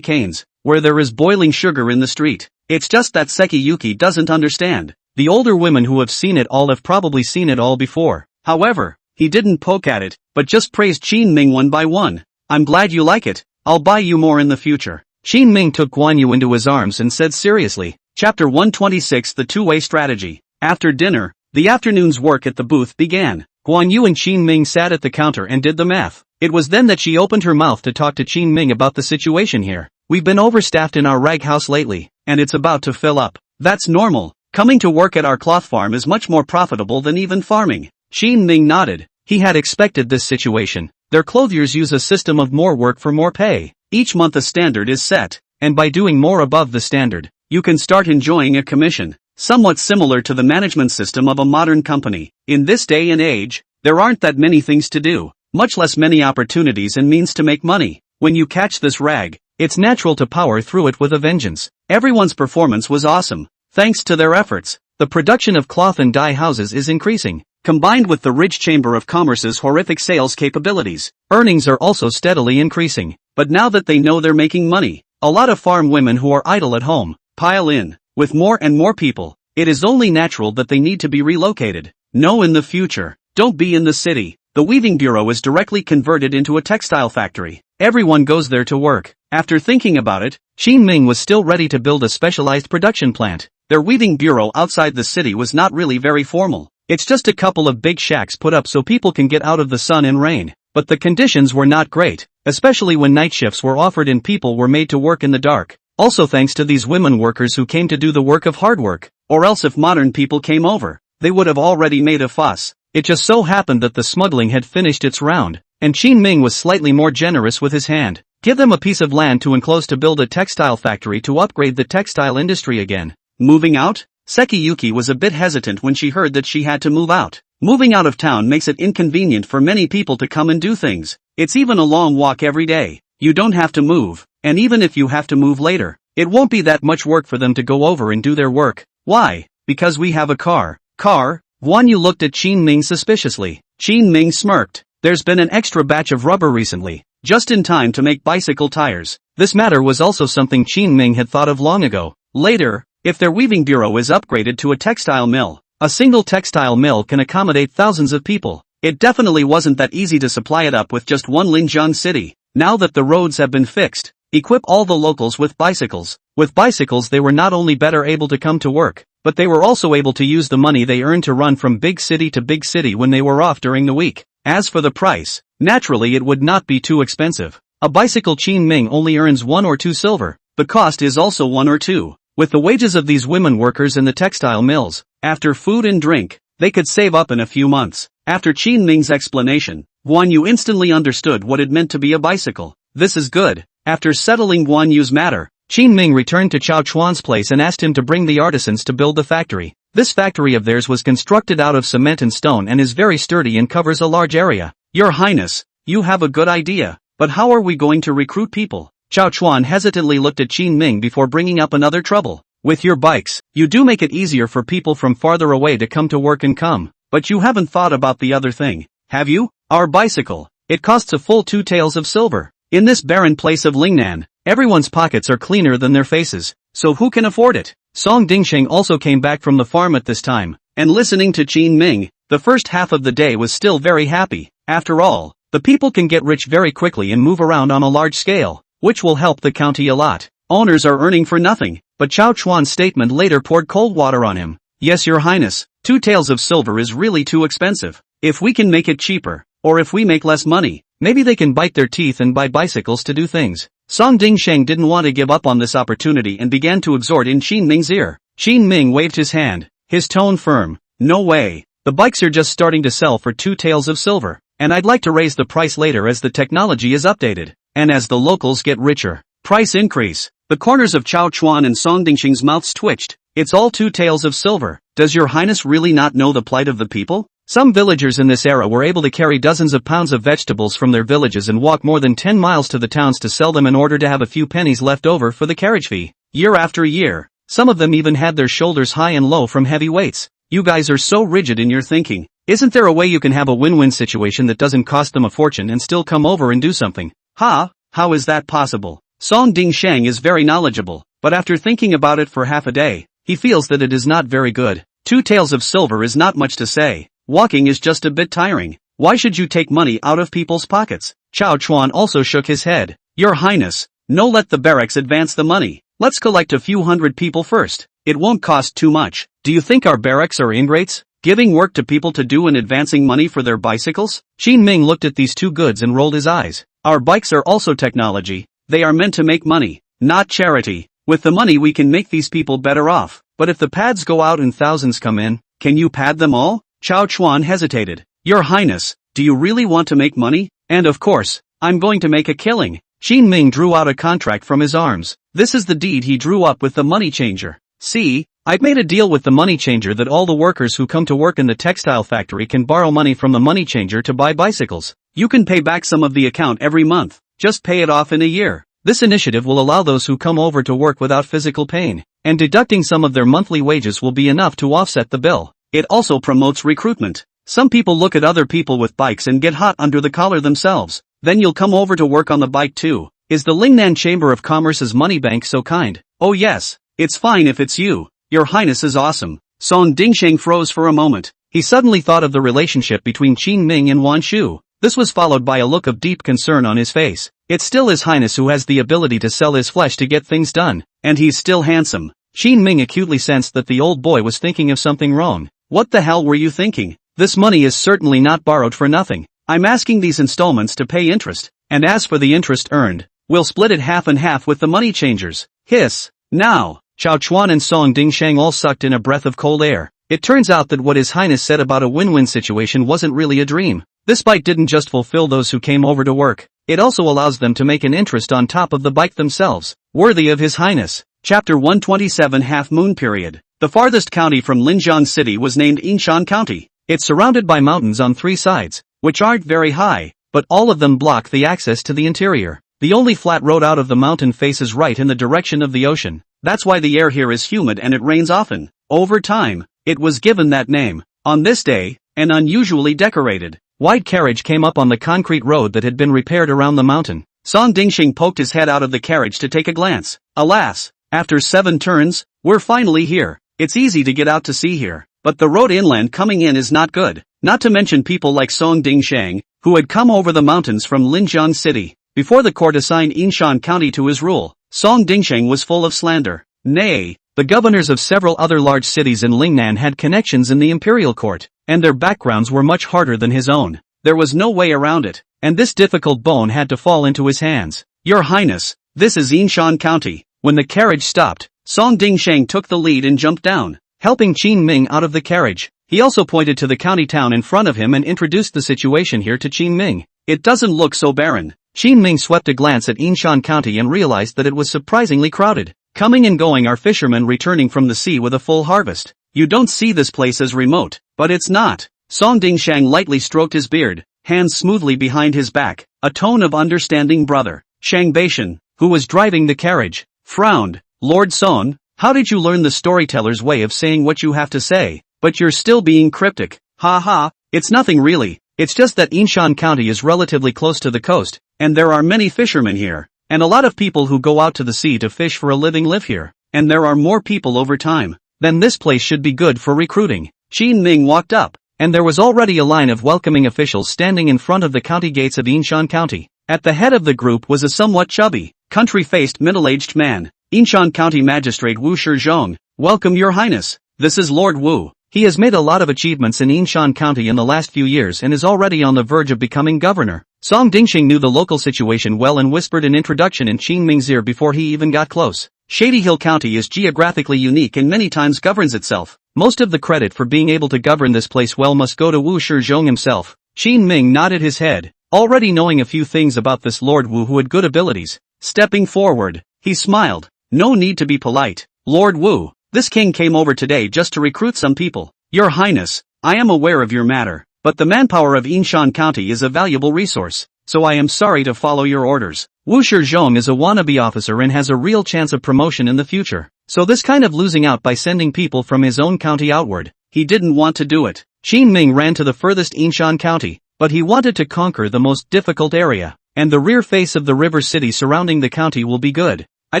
canes, where there is boiling sugar in the street. It's just that Sekiyuki doesn't understand. The older women who have seen it all have probably seen it all before. However, he didn't poke at it, but just praised Qin Ming one by one. I'm glad you like it. I'll buy you more in the future. Qin Ming took Guan Yu into his arms and said seriously. Chapter 126 The Two-Way Strategy. After dinner, the afternoon's work at the booth began. Guan Yu and Qin Ming sat at the counter and did the math. It was then that she opened her mouth to talk to Qin Ming about the situation here. We've been overstaffed in our rag house lately, and it's about to fill up. That's normal. Coming to work at our cloth farm is much more profitable than even farming. Qin Ming nodded. He had expected this situation. Their clothiers use a system of more work for more pay. Each month a standard is set, and by doing more above the standard, you can start enjoying a commission, somewhat similar to the management system of a modern company. In this day and age, there aren't that many things to do, much less many opportunities and means to make money. When you catch this rag, it's natural to power through it with a vengeance. Everyone's performance was awesome. Thanks to their efforts, the production of cloth and dye houses is increasing. Combined with the rich Chamber of Commerce's horrific sales capabilities, earnings are also steadily increasing. But now that they know they're making money, a lot of farm women who are idle at home pile in. With more and more people, it is only natural that they need to be relocated. No, in the future, don't be in the city. The weaving bureau is directly converted into a textile factory. Everyone goes there to work. After thinking about it, Qin Ming was still ready to build a specialized production plant. Their weaving bureau outside the city was not really very formal. It's just a couple of big shacks put up so people can get out of the sun and rain. But the conditions were not great, especially when night shifts were offered and people were made to work in the dark. Also thanks to these women workers who came to do the work of hard work. Or else if modern people came over, they would have already made a fuss. It just so happened that the smuggling had finished its round, and Qin Ming was slightly more generous with his hand. Give them a piece of land to enclose to build a textile factory to upgrade the textile industry again. Moving out? Sekiyuki was a bit hesitant when she heard that she had to move out. Moving out of town makes it inconvenient for many people to come and do things. It's even a long walk every day. You don't have to move, and even if you have to move later, it won't be that much work for them to go over and do their work. Why? Because we have a car. Car? Guan Yu looked at Qin Ming suspiciously. Qin Ming smirked. There's been an extra batch of rubber recently, just in time to make bicycle tires. This matter was also something Qin Ming had thought of long ago. Later, if their weaving bureau is upgraded to a textile mill, A single textile mill can accommodate thousands of people. It definitely wasn't that easy to supply it up with just one Linjiang city. Now that the roads have been fixed, equip all the locals with bicycles. With bicycles they were not only better able to come to work, but they were also able to use the money they earned to run from big city to big city when they were off during the week. As for the price, naturally it would not be too expensive. A bicycle Qin Ming only earns 1 or 2 silver. The cost is also 1 or 2. With the wages of these women workers in the textile mills, after food and drink, they could save up in a few months. After Qin Ming's explanation, Guan Yu instantly understood what it meant to be a bicycle. This is good. After settling Guan Yu's matter, Qin Ming returned to Chao Chuan's place and asked him to bring the artisans to build the factory. This factory of theirs was constructed out of cement and stone and is very sturdy and covers a large area. Your Highness, you have a good idea, but how are we going to recruit people? Chao Chuan hesitantly looked at Qin Ming before bringing up another trouble. With your bikes, you do make it easier for people from farther away to come to work and come, but you haven't thought about the other thing, have you? Our bicycle. It costs a full 2 taels of silver. In this barren place of Lingnan, everyone's pockets are cleaner than their faces, so who can afford it? Song Dingsheng also came back from the farm at this time, and listening to Qin Ming, the first half of the day was still very happy. After all, the people can get rich very quickly and move around on a large scale, which will help the county a lot. Owners are earning for nothing, but Chao Chuan's statement later poured cold water on him. Yes, Your Highness, 2 taels of silver is really too expensive. If we can make it cheaper, or if we make less money, maybe they can bite their teeth and buy bicycles to do things. Song Dingsheng didn't want to give up on this opportunity and began to exhort in Qin Ming's ear. Qin Ming waved his hand, his tone firm. No way. The bikes are just starting to sell for 2 taels of silver, and I'd like to raise the price later as the technology is updated, and as the locals get richer. Price increase. The corners of Chao Chuan and Song Dingsheng's mouths twitched. It's all 2 taels of silver. Does Your Highness really not know the plight of the people? Some villagers in this era were able to carry dozens of pounds of vegetables from their villages and walk more than 10 miles to the towns to sell them in order to have a few pennies left over for the carriage fee. Year after year, some of them even had their shoulders high and low from heavy weights. You guys are so rigid in your thinking. Isn't there a way you can have a win-win situation that doesn't cost them a fortune and still come over and do something? Ha, how is that possible? Song Dingsheng is very knowledgeable, but after thinking about it for half a day, he feels that it is not very good. 2 taels of silver is not much to say. Walking is just a bit tiring. Why should you take money out of people's pockets? Chao Chuan also shook his head. Your Highness, no, let the barracks advance the money. Let's collect a few hundred people first. It won't cost too much. Do you think our barracks are ingrates, giving work to people to do and advancing money for their bicycles? Qin Ming looked at these two goods and rolled his eyes. Our bikes are also technology. They are meant to make money, not charity. With the money we can make these people better off. But if the pads go out and thousands come in, can you pad them all? Chao Chuan hesitated. Your Highness, do you really want to make money? And of course, I'm going to make a killing. Qin Ming drew out a contract from his arms. This is the deed he drew up with the money changer. See, I've made a deal with the money changer that all the workers who come to work in the textile factory can borrow money from the money changer to buy bicycles. You can pay back some of the account every month. Just pay it off in a year. This initiative will allow those who come over to work without physical pain, and deducting some of their monthly wages will be enough to offset the bill. It also promotes recruitment. Some people look at other people with bikes and get hot under the collar themselves. Then you'll come over to work on the bike too. Is the Lingnan Chamber of Commerce's money bank so kind? Oh yes, it's fine if it's you. Your Highness is awesome. Song Dingsheng froze for a moment. He suddenly thought of the relationship between Qin Ming and Wan Shu. This was followed by a look of deep concern on his face. It's still His Highness who has the ability to sell his flesh to get things done, and he's still handsome. Qin Ming acutely sensed that the old boy was thinking of something wrong. What the hell were you thinking? This money is certainly not borrowed for nothing. I'm asking these installments to pay interest, and as for the interest earned, we'll split it half and half with the money changers. Hiss. Now. Chao Chuan and Song Dingsheng all sucked in a breath of cold air. It turns out that what His Highness said about a win-win situation wasn't really a dream. This bike didn't just fulfill those who came over to work, it also allows them to make an interest on top of the bike themselves. Worthy of His Highness. Chapter 127 Half Moon Period. The farthest county from Linjiang City was named Yinshan County. It's surrounded by mountains on 3 sides, which aren't very high, but all of them block the access to the interior. The only flat road out of the mountain faces right in the direction of the ocean. That's why the air here is humid and it rains often. Over time, it was given that name. On this day, an unusually decorated, white carriage came up on the concrete road that had been repaired around the mountain. Song Dingsheng poked his head out of the carriage to take a glance. Alas, after 7 turns, we're finally here. It's easy to get out to sea here, but the road inland coming in is not good. Not to mention people like Song Dingshang, who had come over the mountains from Linjiang City. Before the court assigned Yinshan County to his rule, Song Dingshang was full of slander. Nay, the governors of several other large cities in Lingnan had connections in the Imperial court, and their backgrounds were much harder than his own. There was no way around it, and this difficult bone had to fall into his hands. Your Highness, this is Yinshan County. When the carriage stopped, Song Dingshang took the lead and jumped down, helping Qin Ming out of the carriage. He also pointed to the county town in front of him and introduced the situation here to Qin Ming. It doesn't look so barren. Qin Ming swept a glance at Yinshan County and realized that it was surprisingly crowded. Coming and going are fishermen returning from the sea with a full harvest. You don't see this place as remote, but it's not. Song Dingshang lightly stroked his beard, hands smoothly behind his back, a tone of understanding brother. Shang Beishan, who was driving the carriage, frowned. Lord Son, how did you learn the storyteller's way of saying what you have to say? But you're still being cryptic. Ha ha, it's nothing really. It's just that Yinshan County is relatively close to the coast, and there are many fishermen here, and a lot of people who go out to the sea to fish for a living live here, and there are more people over time. Then this place should be good for recruiting. Qin Ming walked up, and there was already a line of welcoming officials standing in front of the county gates of Yinshan County. At the head of the group was a somewhat chubby, country-faced middle-aged man. Yinshan County Magistrate Wu Shizhong. Welcome Your Highness. This is Lord Wu. He has made a lot of achievements in Yinshan County in the last few years and is already on the verge of becoming governor. Song Dingshang knew the local situation well and whispered an introduction in Qin Ming's ear before he even got close. Shady Hill County is geographically unique and many times governs itself. Most of the credit for being able to govern this place well must go to Wu Shizhong himself. Qin Ming nodded his head, already knowing a few things about this Lord Wu who had good abilities. Stepping forward, he smiled. No need to be polite. Lord Wu, this king came over today just to recruit some people. Your Highness, I am aware of your matter, but the manpower of Yinshan County is a valuable resource, so I am sorry to follow your orders. Wu Shizhong is a wannabe officer and has a real chance of promotion in the future, so this kind of losing out by sending people from his own county outward, he didn't want to do it. Qin Ming ran to the furthest Yinshan County, but he wanted to conquer the most difficult area, and the rear face of the river city surrounding the county will be good. I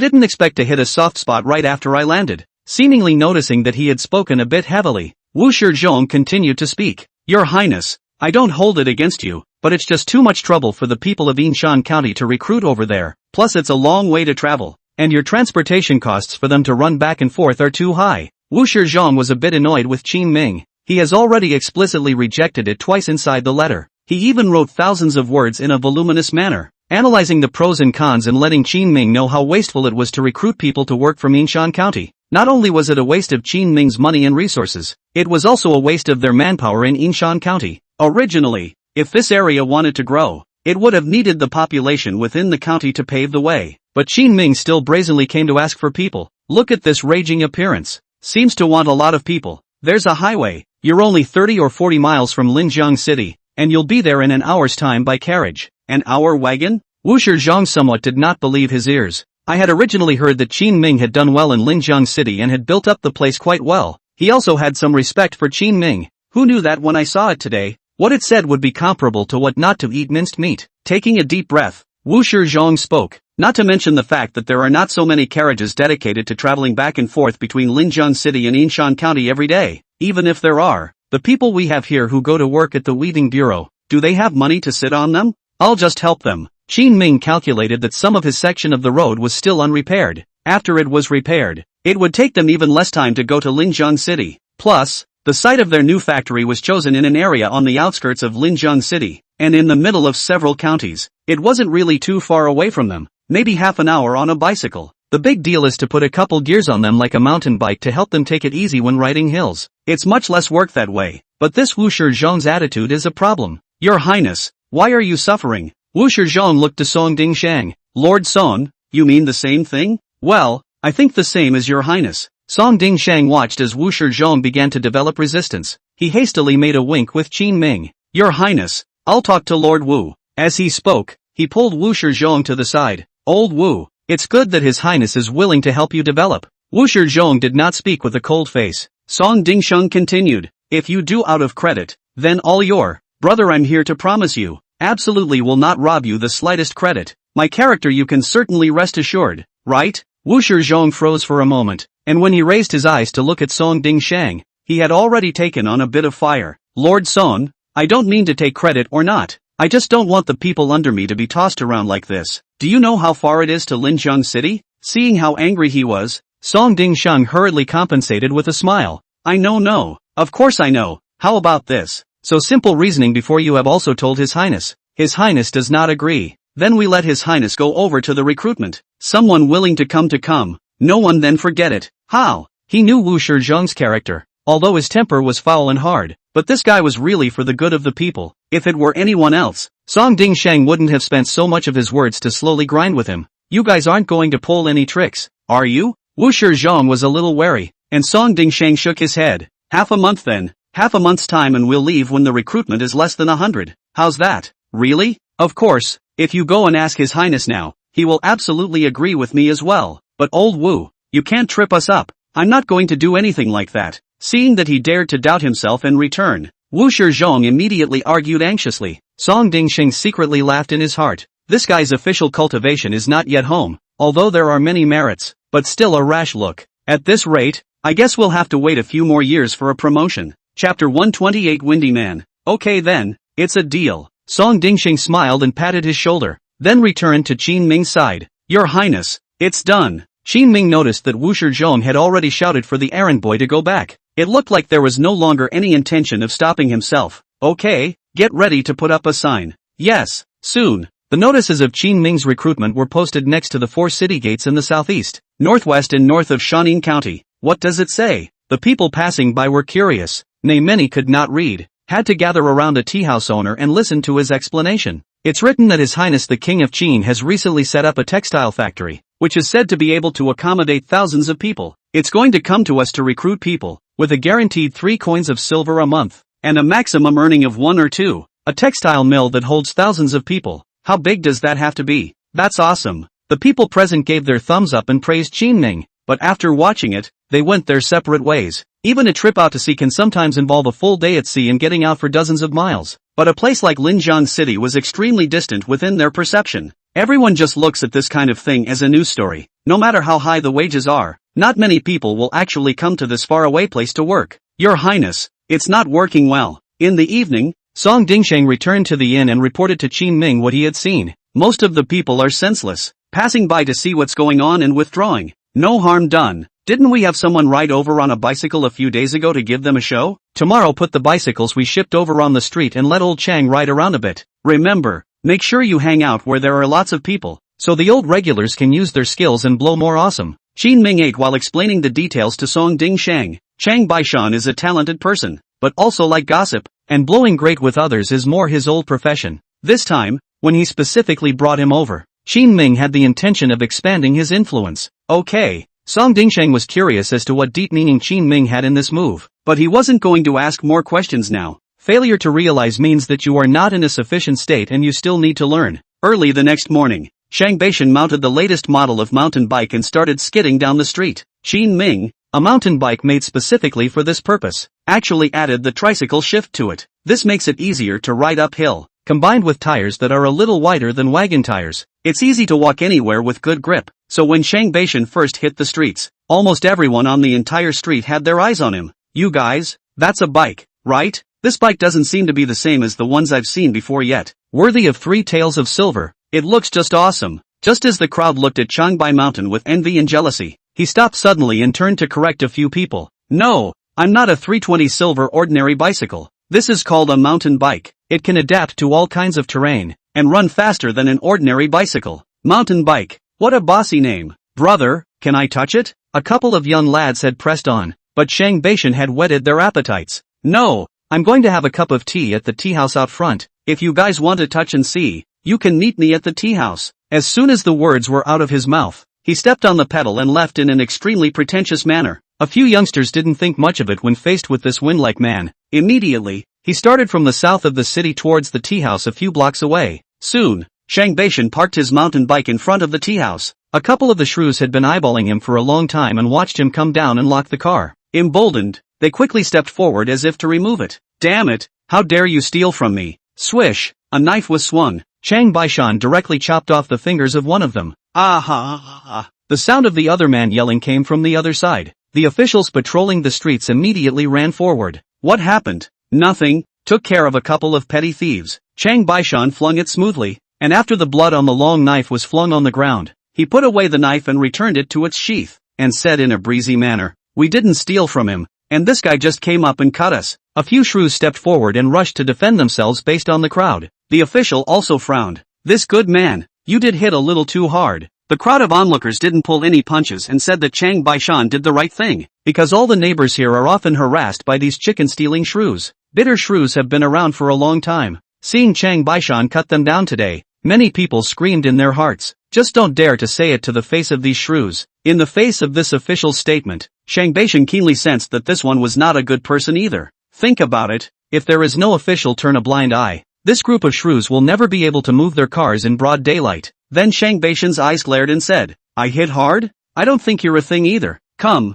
didn't expect to hit a soft spot right after I landed. Seemingly noticing that he had spoken a bit heavily, Wu Shizhong continued to speak. Your Highness, I don't hold it against you, but it's just too much trouble for the people of Yinshan County to recruit over there, plus it's a long way to travel, and your transportation costs for them to run back and forth are too high. Wu Shizhong was a bit annoyed with Qin Ming. He has already explicitly rejected it twice inside the letter. He even wrote thousands of words in a voluminous manner, analyzing the pros and cons and letting Qin Ming know how wasteful it was to recruit people to work from Yinshan County. Not only was it a waste of Qin Ming's money and resources, it was also a waste of their manpower in Yinshan County. Originally, if this area wanted to grow, it would have needed the population within the county to pave the way. But Qin Ming still brazenly came to ask for people. Look at this raging appearance. Seems to want a lot of people. There's a highway. You're only 30 or 40 miles from Linjiang City, and you'll be there in an hour's time by carriage. An hour wagon? Wu Shizhong somewhat did not believe his ears. I had originally heard that Qin Ming had done well in Linjiang City and had built up the place quite well. He also had some respect for Qin Ming. Who knew that when I saw it today, what it said would be comparable to what not to eat minced meat. Taking a deep breath, Wu Shizhong spoke, not to mention the fact that there are not so many carriages dedicated to traveling back and forth between Linjiang City and Yinshan County every day. Even if there are, the people we have here who go to work at the weaving bureau, do they have money to sit on them? I'll just help them. Qin Ming calculated that some of his section of the road was still unrepaired. After it was repaired, it would take them even less time to go to Linjiang City. Plus, the site of their new factory was chosen in an area on the outskirts of Linjiang City, and in the middle of several counties. It wasn't really too far away from them, maybe half an hour on a bicycle. The big deal is to put a couple gears on them like a mountain bike to help them take it easy when riding hills. It's much less work that way, but this Wu Shizhong's attitude is a problem. Your Highness, why are you suffering? Wu Shizhong looked to Song Dingshang. Lord Song, you mean the same thing? Well, I think the same as Your Highness. Song Dingshang watched as Wu Shizhong began to develop resistance. He hastily made a wink with Qin Ming. Your Highness, I'll talk to Lord Wu. As he spoke, he pulled Wu Shizhong to the side. Old Wu, it's good that His Highness is willing to help you develop. Wu Shizhong did not speak with a cold face. Song Dingsheng continued. If you do out of credit, then all your brother I'm here to promise you, absolutely will not rob you the slightest credit. My character you can certainly rest assured, right? Wu Shizhong froze for a moment, and when he raised his eyes to look at Song Ding-shang, he had already taken on a bit of fire. Lord Song, I don't mean to take credit or not. I just don't want the people under me to be tossed around like this. Do you know how far it is to Linjiang City? Seeing how angry he was, Song Ding-shang hurriedly compensated with a smile. I know. Of course I know. How about this? So simple reasoning before you have also told His Highness. His Highness does not agree. Then we let His Highness go over to the recruitment. Someone willing to come. No one then forget it. How? He knew Wu Shizhong's character, although his temper was foul and hard. But this guy was really for the good of the people. If it were anyone else, Song Ding-shang wouldn't have spent so much of his words to slowly grind with him. You guys aren't going to pull any tricks, are you? Wu Shizhong was a little wary, and Song Ding-shang shook his head. Half a month then. Half a month's time and we'll leave when the recruitment is less than 100. How's that? Really? Of course, if you go and ask His Highness now, he will absolutely agree with me as well. But old Wu, you can't trip us up. I'm not going to do anything like that. Seeing that he dared to doubt himself and return, Wu Shizhong immediately argued anxiously. Song Ding-shang secretly laughed in his heart. This guy's official cultivation is not yet home, although there are many merits, but still a rash look. At this rate, I guess we'll have to wait a few more years for a promotion. Chapter 128 Windy Man. Okay then, it's a deal. Song Ding-shang smiled and patted his shoulder, then returned to Qin Ming's side. Your Highness, it's done. Qin Ming noticed that Wu Shizhong had already shouted for the errand boy to go back. It looked like there was no longer any intention of stopping himself. Okay, get ready to put up a sign. Yes, soon. The notices of Qin Ming's recruitment were posted next to the 4 city gates in the southeast, northwest and north of Shanin County. What does it say? The people passing by were curious. Nay, many could not read, had to gather around a tea house owner and listen to his explanation. It's written that His Highness the King of Qin has recently set up a textile factory, which is said to be able to accommodate thousands of people. It's going to come to us to recruit people, with a guaranteed 3 coins of silver a month, and a maximum earning of 1 or 2. A textile mill that holds thousands of people. How big does that have to be? That's awesome. The people present gave their thumbs up and praised Qin Ming, but after watching it, they went their separate ways. Even a trip out to sea can sometimes involve a full day at sea and getting out for dozens of miles. But a place like Linjiang City was extremely distant within their perception. Everyone just looks at this kind of thing as a news story. No matter how high the wages are, not many people will actually come to this faraway place to work. Your Highness, it's not working well. In the evening, Song Ding-shang returned to the inn and reported to Qin Ming what he had seen. Most of the people are senseless, passing by to see what's going on and withdrawing. No harm done. Didn't we have someone ride over on a bicycle a few days ago to give them a show? Tomorrow put the bicycles we shipped over on the street and let old Chang ride around a bit. Remember, make sure you hang out where there are lots of people, so the old regulars can use their skills and blow more awesome. Qin Ming ate while explaining the details to Song Ding-shang. Chang Baishan is a talented person, but also like gossip, and blowing great with others is more his old profession. This time, when he specifically brought him over, Qin Ming had the intention of expanding his influence. Okay. Song Ding-shang was curious as to what deep meaning Qin Ming had in this move, but he wasn't going to ask more questions now. Failure to realize means that you are not in a sufficient state and you still need to learn. Early the next morning, Shang Baishan mounted the latest model of mountain bike and started skidding down the street. Qin Ming, a mountain bike made specifically for this purpose, actually added the tricycle shift to it. This makes it easier to ride uphill. Combined with tires that are a little wider than wagon tires, it's easy to walk anywhere with good grip. So when Shang Baishan first hit the streets, almost everyone on the entire street had their eyes on him. You guys, that's a bike, right? This bike doesn't seem to be the same as the ones I've seen before yet. Worthy of 3 tails of silver. It looks just awesome. Just as the crowd looked at Changbai Mountain with envy and jealousy, he stopped suddenly and turned to correct a few people. No, I'm not a 320 silver ordinary bicycle. This is called a mountain bike. It can adapt to all kinds of terrain, and run faster than an ordinary bicycle. Mountain bike. What a bossy name. Brother, can I touch it? A couple of young lads had pressed on, but Shang Baishan had whetted their appetites. No, I'm going to have a cup of tea at the tea house out front. If you guys want to touch and see, you can meet me at the tea house. As soon as the words were out of his mouth, he stepped on the pedal and left in an extremely pretentious manner. A few youngsters didn't think much of it when faced with this wind-like man. Immediately, he started from the south of the city towards the tea house a few blocks away. Soon, Shang Baishan parked his mountain bike in front of the tea house. A couple of the shrews had been eyeballing him for a long time and watched him come down and lock the car. Emboldened, they quickly stepped forward as if to remove it. Damn it, how dare you steal from me? Swish, a knife was swung. Chang Baishan directly chopped off the fingers of one of them. Ah ha ha ha. The sound of the other man yelling came from the other side. The officials patrolling the streets immediately ran forward. What happened? Nothing. Took care of a couple of petty thieves. Chang Baishan flung it smoothly, and after the blood on the long knife was flung on the ground, he put away the knife and returned it to its sheath, and said in a breezy manner, "We didn't steal from him, and this guy just came up and cut us." A few shrews stepped forward and rushed to defend themselves based on the crowd. The official also frowned. "This good man, you did hit a little too hard." The crowd of onlookers didn't pull any punches and said that Chang Baishan did the right thing, because all the neighbors here are often harassed by these chicken-stealing shrews. Bitter shrews have been around for a long time. Seeing Chang Baishan cut them down today, many people screamed in their hearts, "Just don't dare to say it to the face of these shrews." In the face of this official statement, Chang Baishan keenly sensed that this one was not a good person either. Think about it, if there is no official turn a blind eye, this group of shrews will never be able to move their cars in broad daylight. Then Chang Baishan's eyes glared and said, "I hit hard? I don't think you're a thing either. Come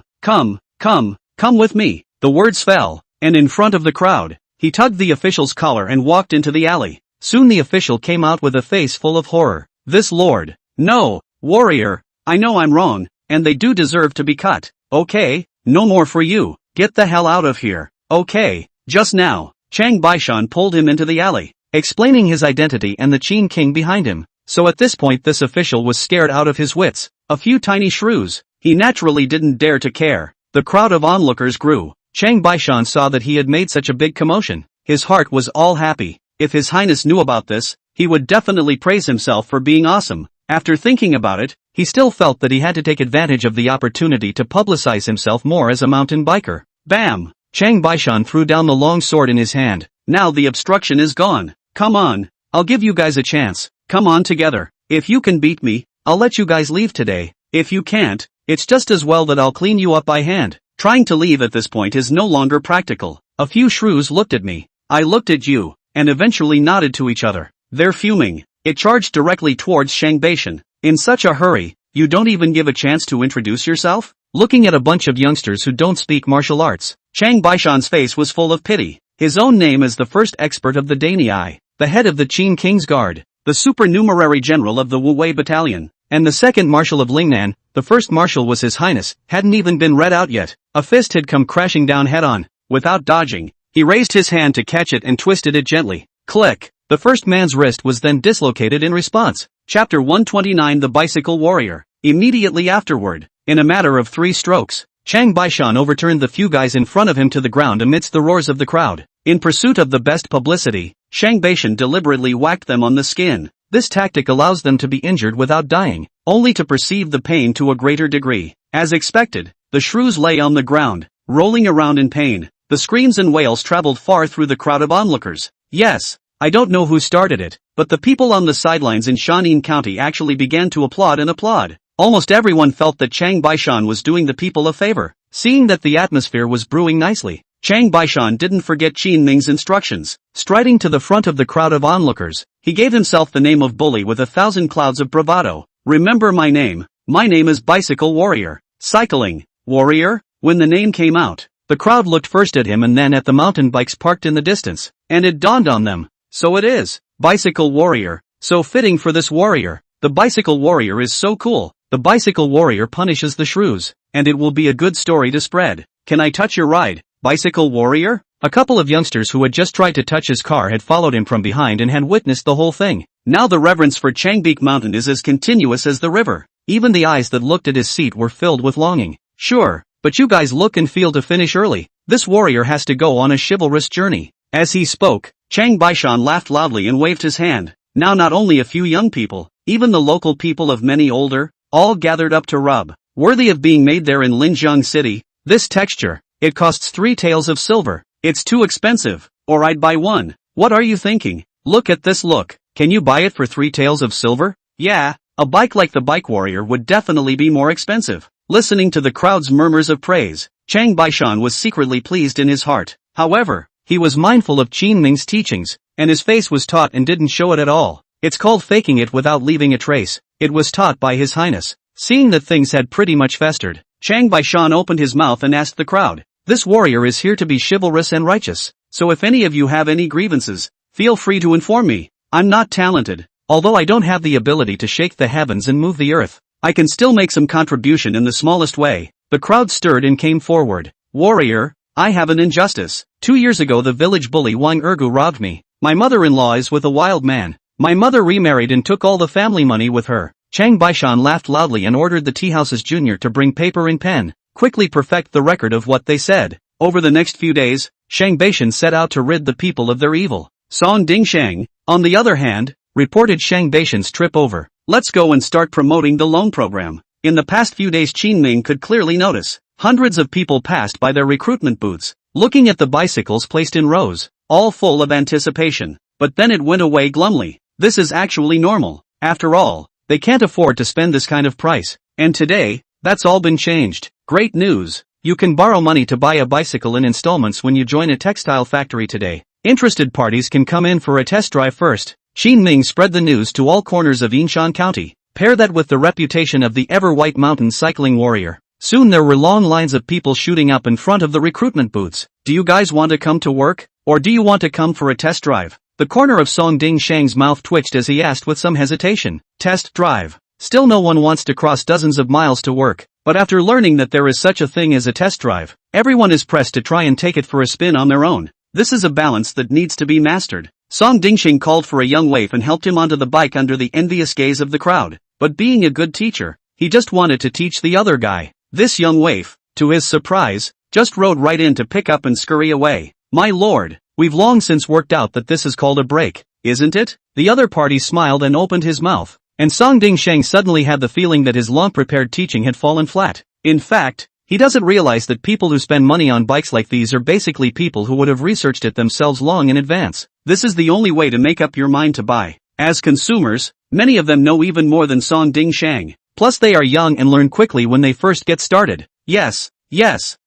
with me." The words fell, and in front of the crowd, he tugged the official's collar and walked into the alley. Soon the official came out with a face full of horror. "This lord, no, warrior, I know I'm wrong, and they do deserve to be cut. Okay, no more for you, get the hell out of here." Okay, just now, Chang Baishan pulled him into the alley, explaining his identity and the Qin King behind him. So at this point this official was scared out of his wits. A few tiny shrews. He naturally didn't dare to care. The crowd of onlookers grew. Chang Baishan saw that he had made such a big commotion. His heart was all happy. If His Highness knew about this, he would definitely praise himself for being awesome. After thinking about it, he still felt that he had to take advantage of the opportunity to publicize himself more as a mountain biker. Bam! Chang Baishan threw down the long sword in his hand. "Now the obstruction is gone. Come on, I'll give you guys a chance. Come on together. If you can beat me, I'll let you guys leave today. If you can't, it's just as well that I'll clean you up by hand." Trying to leave at this point is no longer practical. A few shrews looked at me. I looked at you, and eventually nodded to each other. They're fuming. It charged directly towards Chang Baishan. "In such a hurry, you don't even give a chance to introduce yourself?" Looking at a bunch of youngsters who don't speak martial arts, Chang Baishan's face was full of pity. His own name is the first expert of the Danai, the head of the Qin King's Guard, the supernumerary general of the Wu Wei Battalion, and the second marshal of Lingnan. The first marshal was His Highness, hadn't even been read out yet. A fist had come crashing down head-on. Without dodging, he raised his hand to catch it and twisted it gently. Click! The first man's wrist was then dislocated in response. Chapter 129 The Bicycle Warrior. Immediately afterward, in a matter of 3 strokes, Chang Baishan overturned the few guys in front of him to the ground amidst the roars of the crowd. In pursuit of the best publicity, Chang Baishan deliberately whacked them on the skin. This tactic allows them to be injured without dying, only to perceive the pain to a greater degree. As expected, the shrews lay on the ground, rolling around in pain. The screams and wails traveled far through the crowd of onlookers. Yes, I don't know who started it, but the people on the sidelines in Shaanxi County actually began to applaud and applaud. Almost everyone felt that Chang Baishan was doing the people a favor. Seeing that the atmosphere was brewing nicely, Chang Baishan didn't forget Qin Ming's instructions. Striding to the front of the crowd of onlookers, he gave himself the name of Bully with 1,000 clouds of bravado. "Remember my name. My name is Bicycle Warrior." Cycling warrior? When the name came out, the crowd looked first at him and then at the mountain bikes parked in the distance, and it dawned on them. So it is. Bicycle Warrior. So fitting for this warrior. The Bicycle Warrior is so cool. The Bicycle Warrior punishes the shrews, and it will be a good story to spread. "Can I touch your ride, Bicycle Warrior?" A couple of youngsters who had just tried to touch his car had followed him from behind and had witnessed the whole thing. Now the reverence for Changbeek Mountain is as continuous as the river. Even the eyes that looked at his seat were filled with longing. "Sure, but you guys look and feel to finish early. This warrior has to go on a chivalrous journey." As he spoke, Chang Baishan laughed loudly and waved his hand. Now not only a few young people, even the local people of many older, all gathered up to rub. Worthy of being made there in Linjiang City. This texture, it costs 3 taels of silver. It's too expensive, or I'd buy one. What are you thinking? Look at this look. Can you buy it for 3 taels of silver? Yeah, a bike like the Bike Warrior would definitely be more expensive. Listening to the crowd's murmurs of praise, Chang Baishan was secretly pleased in his heart. However, he was mindful of Qin Ming's teachings, and his face was taut and didn't show it at all. It's called faking it without leaving a trace. It was taught by His Highness. Seeing that things had pretty much festered, Chang Baishan opened his mouth and asked the crowd, "This warrior is here to be chivalrous and righteous, so if any of you have any grievances, feel free to inform me. I'm not talented, although I don't have the ability to shake the heavens and move the earth, I can still make some contribution in the smallest way. The crowd stirred and came forward. Warrior, I have an injustice. 2 years ago the village bully Wang Ergu robbed me. My mother-in-law is with a wild man. My mother remarried and took all the family money with her. Chang Baishan laughed loudly and ordered the teahouse's junior to bring paper and pen. Quickly perfect the record of what they said. Over the next few days, Shang Baishan set out to rid the people of their evil. Song Dingsheng, on the other hand, reported Shang Baishan's trip over. Let's go and start promoting the loan program. In the past few days Qin Ming could clearly notice. Hundreds of people passed by their recruitment booths, looking at the bicycles placed in rows, all full of anticipation. But then it went away glumly. This is actually normal. After all, they can't afford to spend this kind of price. And today, that's all been changed. Great news! You can borrow money to buy a bicycle in installments when you join a textile factory today. Interested parties can come in for a test drive first. Qin Ming spread the news to all corners of Yinshan County. Pair that with the reputation of the ever-white mountain cycling warrior. Soon there were long lines of people shooting up in front of the recruitment booths. Do you guys want to come to work? Or do you want to come for a test drive? The corner of Song Ding Shang's mouth twitched as he asked with some hesitation. Test drive. Still no one wants to cross dozens of miles to work. But after learning that there is such a thing as a test drive, everyone is pressed to try and take it for a spin on their own. This is a balance that needs to be mastered. Song Dingxing called for a young waif and helped him onto the bike under the envious gaze of the crowd. But being a good teacher, he just wanted to teach the other guy. This young waif, to his surprise, just rode right in to pick up and scurry away. My lord, we've long since worked out that this is called a break, isn't it? The other party smiled and opened his mouth. And Song Dingsheng suddenly had the feeling that his long-prepared teaching had fallen flat. In fact, he doesn't realize that people who spend money on bikes like these are basically people who would have researched it themselves long in advance. This is the only way to make up your mind to buy. As consumers, many of them know even more than Song Dingsheng. Plus they are young and learn quickly when they first get started. Yes.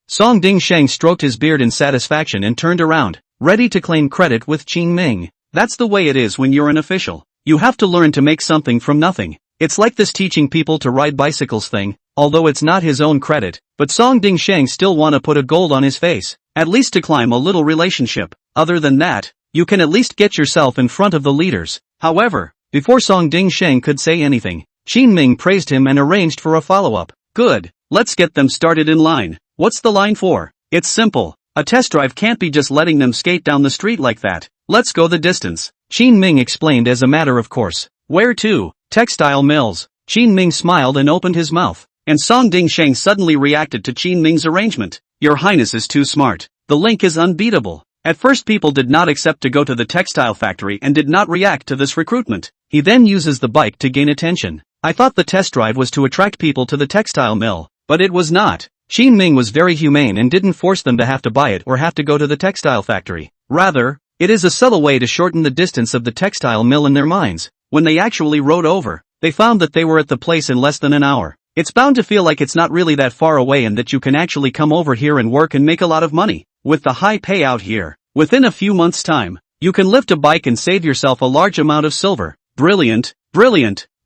Song Dingsheng stroked his beard in satisfaction and turned around, ready to claim credit with Qin Ming. That's the way it is when you're an official. You have to learn to make something from nothing. It's like this teaching people to ride bicycles thing, although it's not his own credit, but Song Dingsheng still wanna put a gold on his face, at least to climb a little relationship. Other than that, you can at least get yourself in front of the leaders. However, before Song Dingsheng could say anything, Qin Ming praised him and arranged for a follow-up. Good, let's get them started in line. What's the line for? It's simple. A test drive can't be just letting them skate down the street like that. Let's go the distance. Qin Ming explained as a matter of course. Where to? Textile mills. Qin Ming smiled and opened his mouth. And Song Dingsheng suddenly reacted to Qin Ming's arrangement. Your Highness is too smart. The link is unbeatable. At first people did not accept to go to the textile factory and did not react to this recruitment. He then uses the bike to gain attention. I thought the test drive was to attract people to the textile mill, but it was not. Qin Ming was very humane and didn't force them to have to buy it or have to go to the textile factory. Rather, it is a subtle way to shorten the distance of the textile mill in their minds. When they actually rode over, they found that they were at the place in less than an hour. It's bound to feel like it's not really that far away and that you can actually come over here and work and make a lot of money. With the high payout here, within a few months' time, you can lift a bike and save yourself a large amount of silver. Brilliant.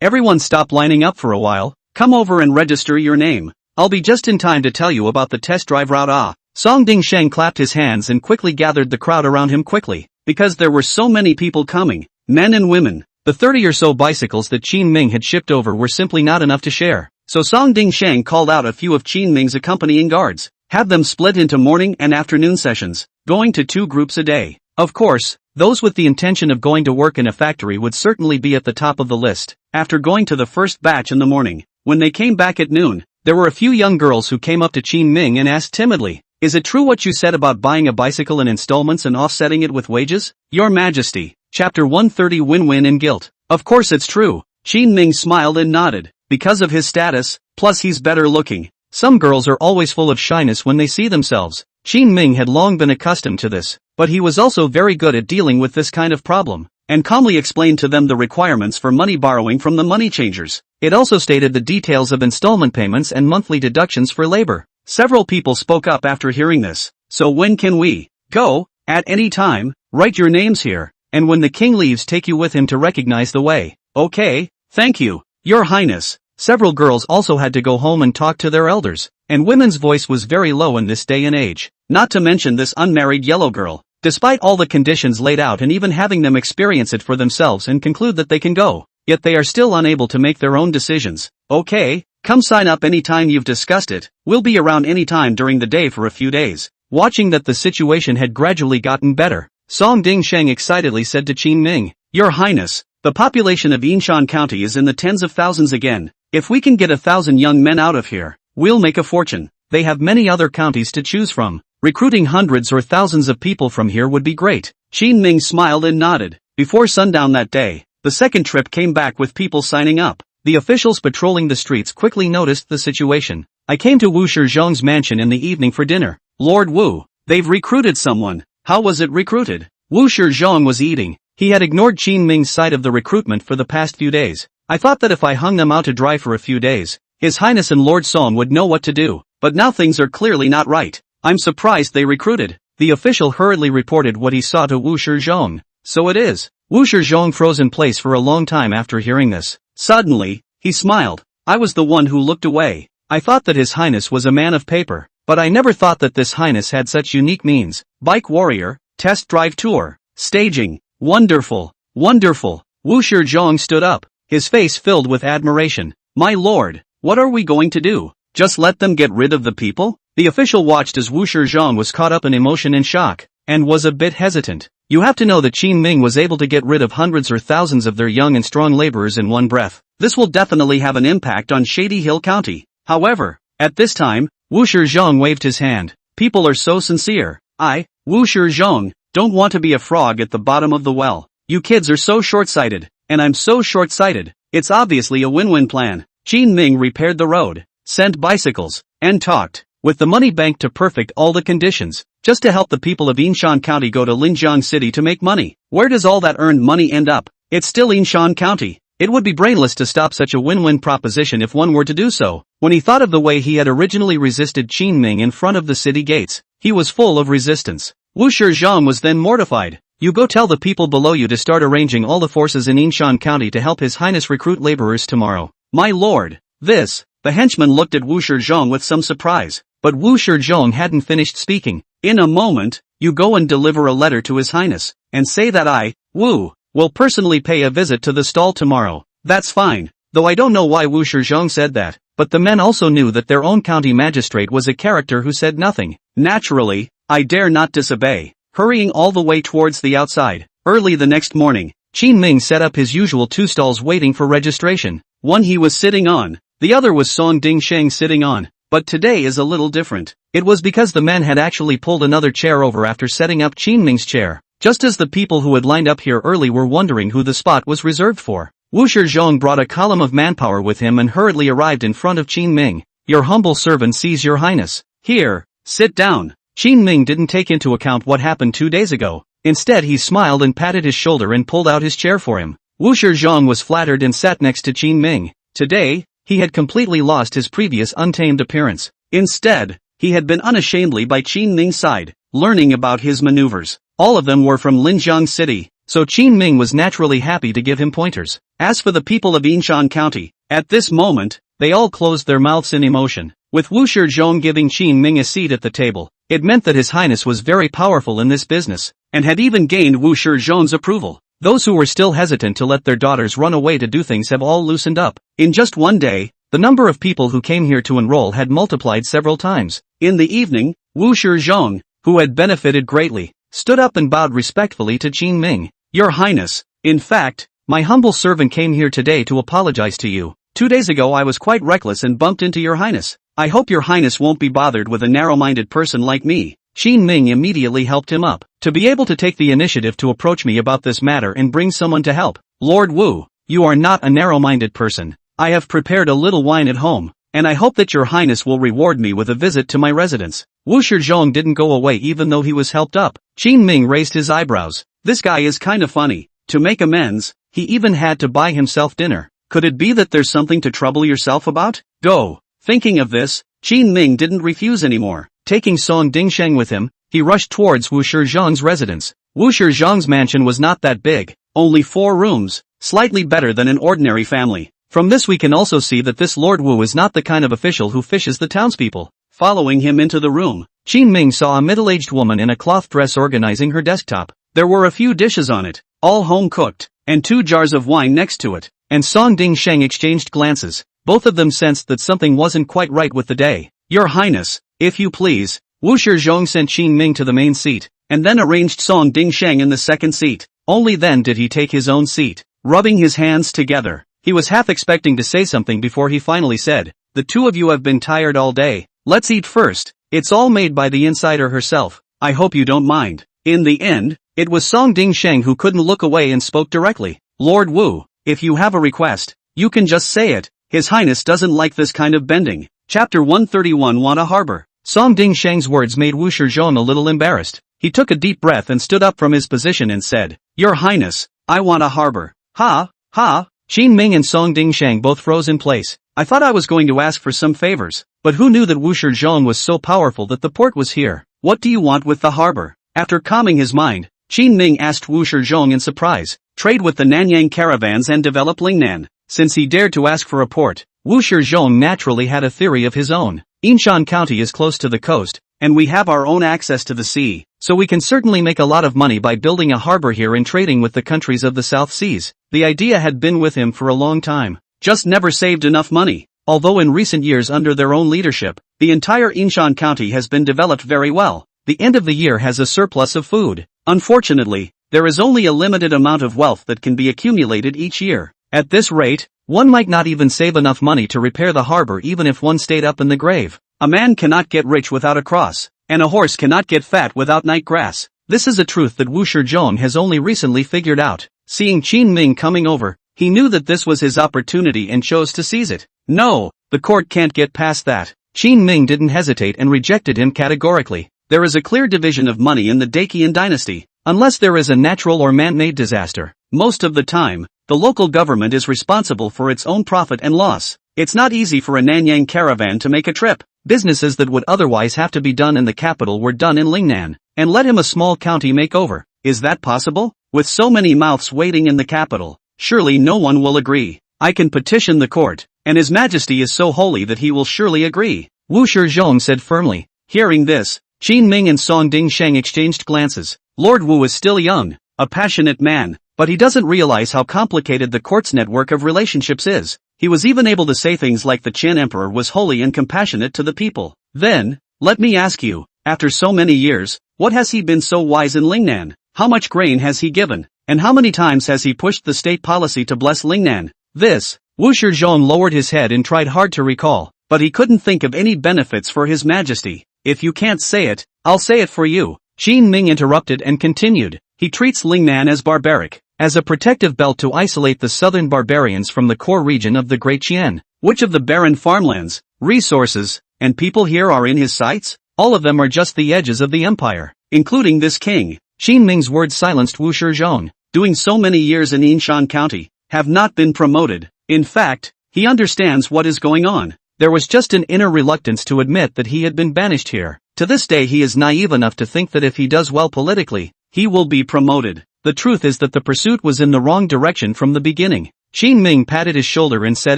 Everyone stop lining up for a while. Come over and register your name. I'll be just in time to tell you about the test drive route. Song Dingsheng clapped his hands and quickly gathered the crowd around him quickly, because there were so many people coming, men and women. The 30 or so bicycles that Qin Ming had shipped over were simply not enough to share. So Song Dingsheng called out a few of Qin Ming's accompanying guards, have them split into morning and afternoon sessions, going to 2 groups a day. Of course, those with the intention of going to work in a factory would certainly be at the top of the list. After going to the first batch in the morning, when they came back at noon, there were a few young girls who came up to Qin Ming and asked timidly, is it true what you said about buying a bicycle in installments and offsetting it with wages? Your Majesty. Chapter 130 Win-Win and Guilt. Of course it's true. Qin Ming smiled and nodded. Because of his status, plus he's better looking. Some girls are always full of shyness when they see themselves. Qin Ming had long been accustomed to this, but he was also very good at dealing with this kind of problem, and calmly explained to them the requirements for money borrowing from the money changers. It also stated the details of installment payments and monthly deductions for labor. Several people spoke up after hearing this. So when can we go? At any time. Write your names here, and when the king leaves take you with him to recognize the way. Okay, thank you, Your Highness. Several girls also had to go home and talk to their elders, and women's voice was very low in this day and age. Not to mention this unmarried yellow girl. Despite all the conditions laid out and even having them experience it for themselves and conclude that they can go, yet they are still unable to make their own decisions. Okay, come sign up anytime you've discussed it, we'll be around anytime during the day for a few days. Watching that the situation had gradually gotten better, Song Ding-sheng excitedly said to Qin Ming, Your Highness, the population of Yinshan County is in the tens of thousands again. If we can get 1,000 young men out of here, we'll make a fortune. They have many other counties to choose from. Recruiting hundreds or thousands of people from here would be great. Qin Ming smiled and nodded. Before sundown that day, the second trip came back with people signing up. The officials patrolling the streets quickly noticed the situation. I came to Wu Shizhong's mansion in the evening for dinner. Lord Wu, they've recruited someone. How was it recruited? Wu Shizhong was eating. He had ignored Qin Ming's side of the recruitment for the past few days. I thought that if I hung them out to dry for a few days, His Highness and Lord Song would know what to do. But now things are clearly not right. I'm surprised they recruited. The official hurriedly reported what he saw to Wu Shizhong. So it is. Wu Shizhong froze in place for a long time after hearing this. Suddenly, he smiled. I was the one who looked away. I thought that His Highness was a man of paper, but I never thought that this Highness had such unique means. Bike warrior, test drive tour, staging, wonderful, wonderful. Wu Shizhong stood up, his face filled with admiration. My lord, what are we going to do? Just let them get rid of the people? The official watched as Wu Shizhong was caught up in emotion and shock, and was a bit hesitant. You have to know that Qin Ming was able to get rid of hundreds or thousands of their young and strong laborers in one breath. This will definitely have an impact on Shady Hill County. However, at this time, Wu Shizhong waved his hand. People are so sincere. I, Wu Shizhong, don't want to be a frog at the bottom of the well. You kids are so short-sighted, and I'm so short-sighted. It's obviously a win-win plan. Qin Ming repaired the road, sent bicycles, and talked, with the money banked to perfect all the conditions, just to help the people of Yinshan County go to Linjiang City to make money. Where does all that earned money end up? It's still Yinshan County. It would be brainless to stop such a win-win proposition if one were to do so. When he thought of the way he had originally resisted Qin Ming in front of the city gates, he was full of resistance. Wu Shizhong was then mortified. You go tell the people below you to start arranging all the forces in Yinshan County to help His Highness recruit laborers tomorrow. My lord, this. The henchman looked at Wu Shizhong with some surprise, but Wu Shizhong hadn't finished speaking. In a moment, you go and deliver a letter to His Highness, and say that I, Wu, will personally pay a visit to the stall tomorrow. That's fine, though I don't know why Wu Shizhong said that, but the men also knew that their own county magistrate was a character who said nothing. Naturally, I dare not disobey. Hurrying all the way towards the outside, early the next morning, Qin Ming set up his usual two stalls waiting for registration. One he was sitting on, the other was Song Ding-sheng sitting on. But today is a little different. It was because the men had actually pulled another chair over after setting up Qin Ming's chair, just as the people who had lined up here early were wondering who the spot was reserved for. Wu Shizhong brought a column of manpower with him and hurriedly arrived in front of Qin Ming. Your humble servant sees Your Highness. Here, sit down. Qin Ming didn't take into account what happened 2 days ago. Instead he smiled and patted his shoulder and pulled out his chair for him. Wu Shizhong was flattered and sat next to Qin Ming. Today, he had completely lost his previous untamed appearance. Instead, he had been unashamedly by Qin Ming's side, learning about his maneuvers. All of them were from Linjiang City, so Qin Ming was naturally happy to give him pointers. As for the people of Yinshan County, at this moment, they all closed their mouths in emotion. With Wu Shizhong giving Qin Ming a seat at the table, it meant that His Highness was very powerful in this business, and had even gained Wu Shizhong's approval. Those who were still hesitant to let their daughters run away to do things have all loosened up. In just one day, the number of people who came here to enroll had multiplied several times. In the evening, Wu Shizhong, who had benefited greatly, stood up and bowed respectfully to Qin Ming. Your Highness, in fact, my humble servant came here today to apologize to you. 2 days ago I was quite reckless and bumped into Your Highness. I hope Your Highness won't be bothered with a narrow-minded person like me. Qin Ming immediately helped him up. To be able to take the initiative to approach me about this matter and bring someone to help. Lord Wu, you are not a narrow-minded person. I have prepared a little wine at home, and I hope that Your Highness will reward me with a visit to my residence. Wu Shizhong didn't go away even though he was helped up. Qin Ming raised his eyebrows. This guy is kinda funny. To make amends, he even had to buy himself dinner. Could it be that there's something to trouble yourself about? Go. Thinking of this, Qin Ming didn't refuse anymore. Taking Song Ding-sheng with him, he rushed towards Wu Shizhong's residence. Wu Shizhong's mansion was not that big, only 4 rooms, slightly better than an ordinary family. From this we can also see that this Lord Wu is not the kind of official who fishes the townspeople. Following him into the room, Qin Ming saw a middle-aged woman in a cloth dress organizing her desktop. There were a few dishes on it, all home-cooked, and 2 jars of wine next to it, and Song Ding-sheng exchanged glances. Both of them sensed that something wasn't quite right with the day. Your Highness, if you please. Wu Shizhong sent Qin Ming to the main seat, and then arranged Song Ding-sheng in the second seat. Only then did he take his own seat, rubbing his hands together. He was half expecting to say something before he finally said, "The 2 of you have been tired all day. Let's eat first. It's all made by the insider herself. I hope you don't mind." In the end, it was Song Ding-sheng who couldn't look away and spoke directly. "Lord Wu, if you have a request, you can just say it. His Highness doesn't like this kind of bending." Chapter 131 Want a Harbor. Song Ding-sheng's words made Wu Shizhong a little embarrassed. He took a deep breath and stood up from his position and said, "Your Highness, I want a harbor." Ha, ha. Qin Ming and Song Ding-sheng both froze in place. I thought I was going to ask for some favors, but who knew that Wu Shizhong was so powerful that the port was here? What do you want with the harbor? After calming his mind, Qin Ming asked Wu Shizhong in surprise. Trade with the Nanyang caravans and develop Lingnan. Since he dared to ask for a port, Wu Shizhong naturally had a theory of his own. Yinshan County is close to the coast, and we have our own access to the sea, so we can certainly make a lot of money by building a harbor here and trading with the countries of the South Seas. The idea had been with him for a long time, just never saved enough money. Although in recent years under their own leadership, the entire Yinshan County has been developed very well. The end of the year has a surplus of food. Unfortunately, there is only a limited amount of wealth that can be accumulated each year. At this rate, one might not even save enough money to repair the harbor even if one stayed up in the grave. A man cannot get rich without a cross, and a horse cannot get fat without night grass. This is a truth that Wu Shizhong has only recently figured out. Seeing Qin Ming coming over, he knew that this was his opportunity and chose to seize it. No, the court can't get past that. Qin Ming didn't hesitate and rejected him categorically. There is a clear division of money in the Dacian dynasty, unless there is a natural or man-made disaster. Most of the time, the local government is responsible for its own profit and loss. It's not easy for a Nanyang caravan to make a trip. Businesses that would otherwise have to be done in the capital were done in Lingnan, and let him a small county make over. Is that possible? With so many mouths waiting in the capital, surely no one will agree. I can petition the court, and His Majesty is so holy that he will surely agree, Wu Shizhong said firmly. Hearing this, Qin Ming and Song Ding-sheng exchanged glances. Lord Wu is still young, a passionate man, but he doesn't realize how complicated the court's network of relationships is. He was even able to say things like the Qin Emperor was holy and compassionate to the people. Then, let me ask you, after so many years, what has he been so wise in Lingnan? How much grain has he given? And how many times has he pushed the state policy to bless Lingnan? Wu Shizhong lowered his head and tried hard to recall, but he couldn't think of any benefits for His Majesty. If you can't say it, I'll say it for you. Qin Ming interrupted and continued. He treats Lingnan as barbaric, as a protective belt to isolate the southern barbarians from the core region of the Great Qian. Which of the barren farmlands, resources, and people here are in his sights? All of them are just the edges of the empire, including this king. Qin Ming's words silenced Wu Shizhong. Doing so many years in Yinshan County, have not been promoted. In fact, he understands what is going on. There was just an inner reluctance to admit that he had been banished here. To this day he is naive enough to think that if he does well politically, he will be promoted. The truth is that the pursuit was in the wrong direction from the beginning. Qin Ming patted his shoulder and said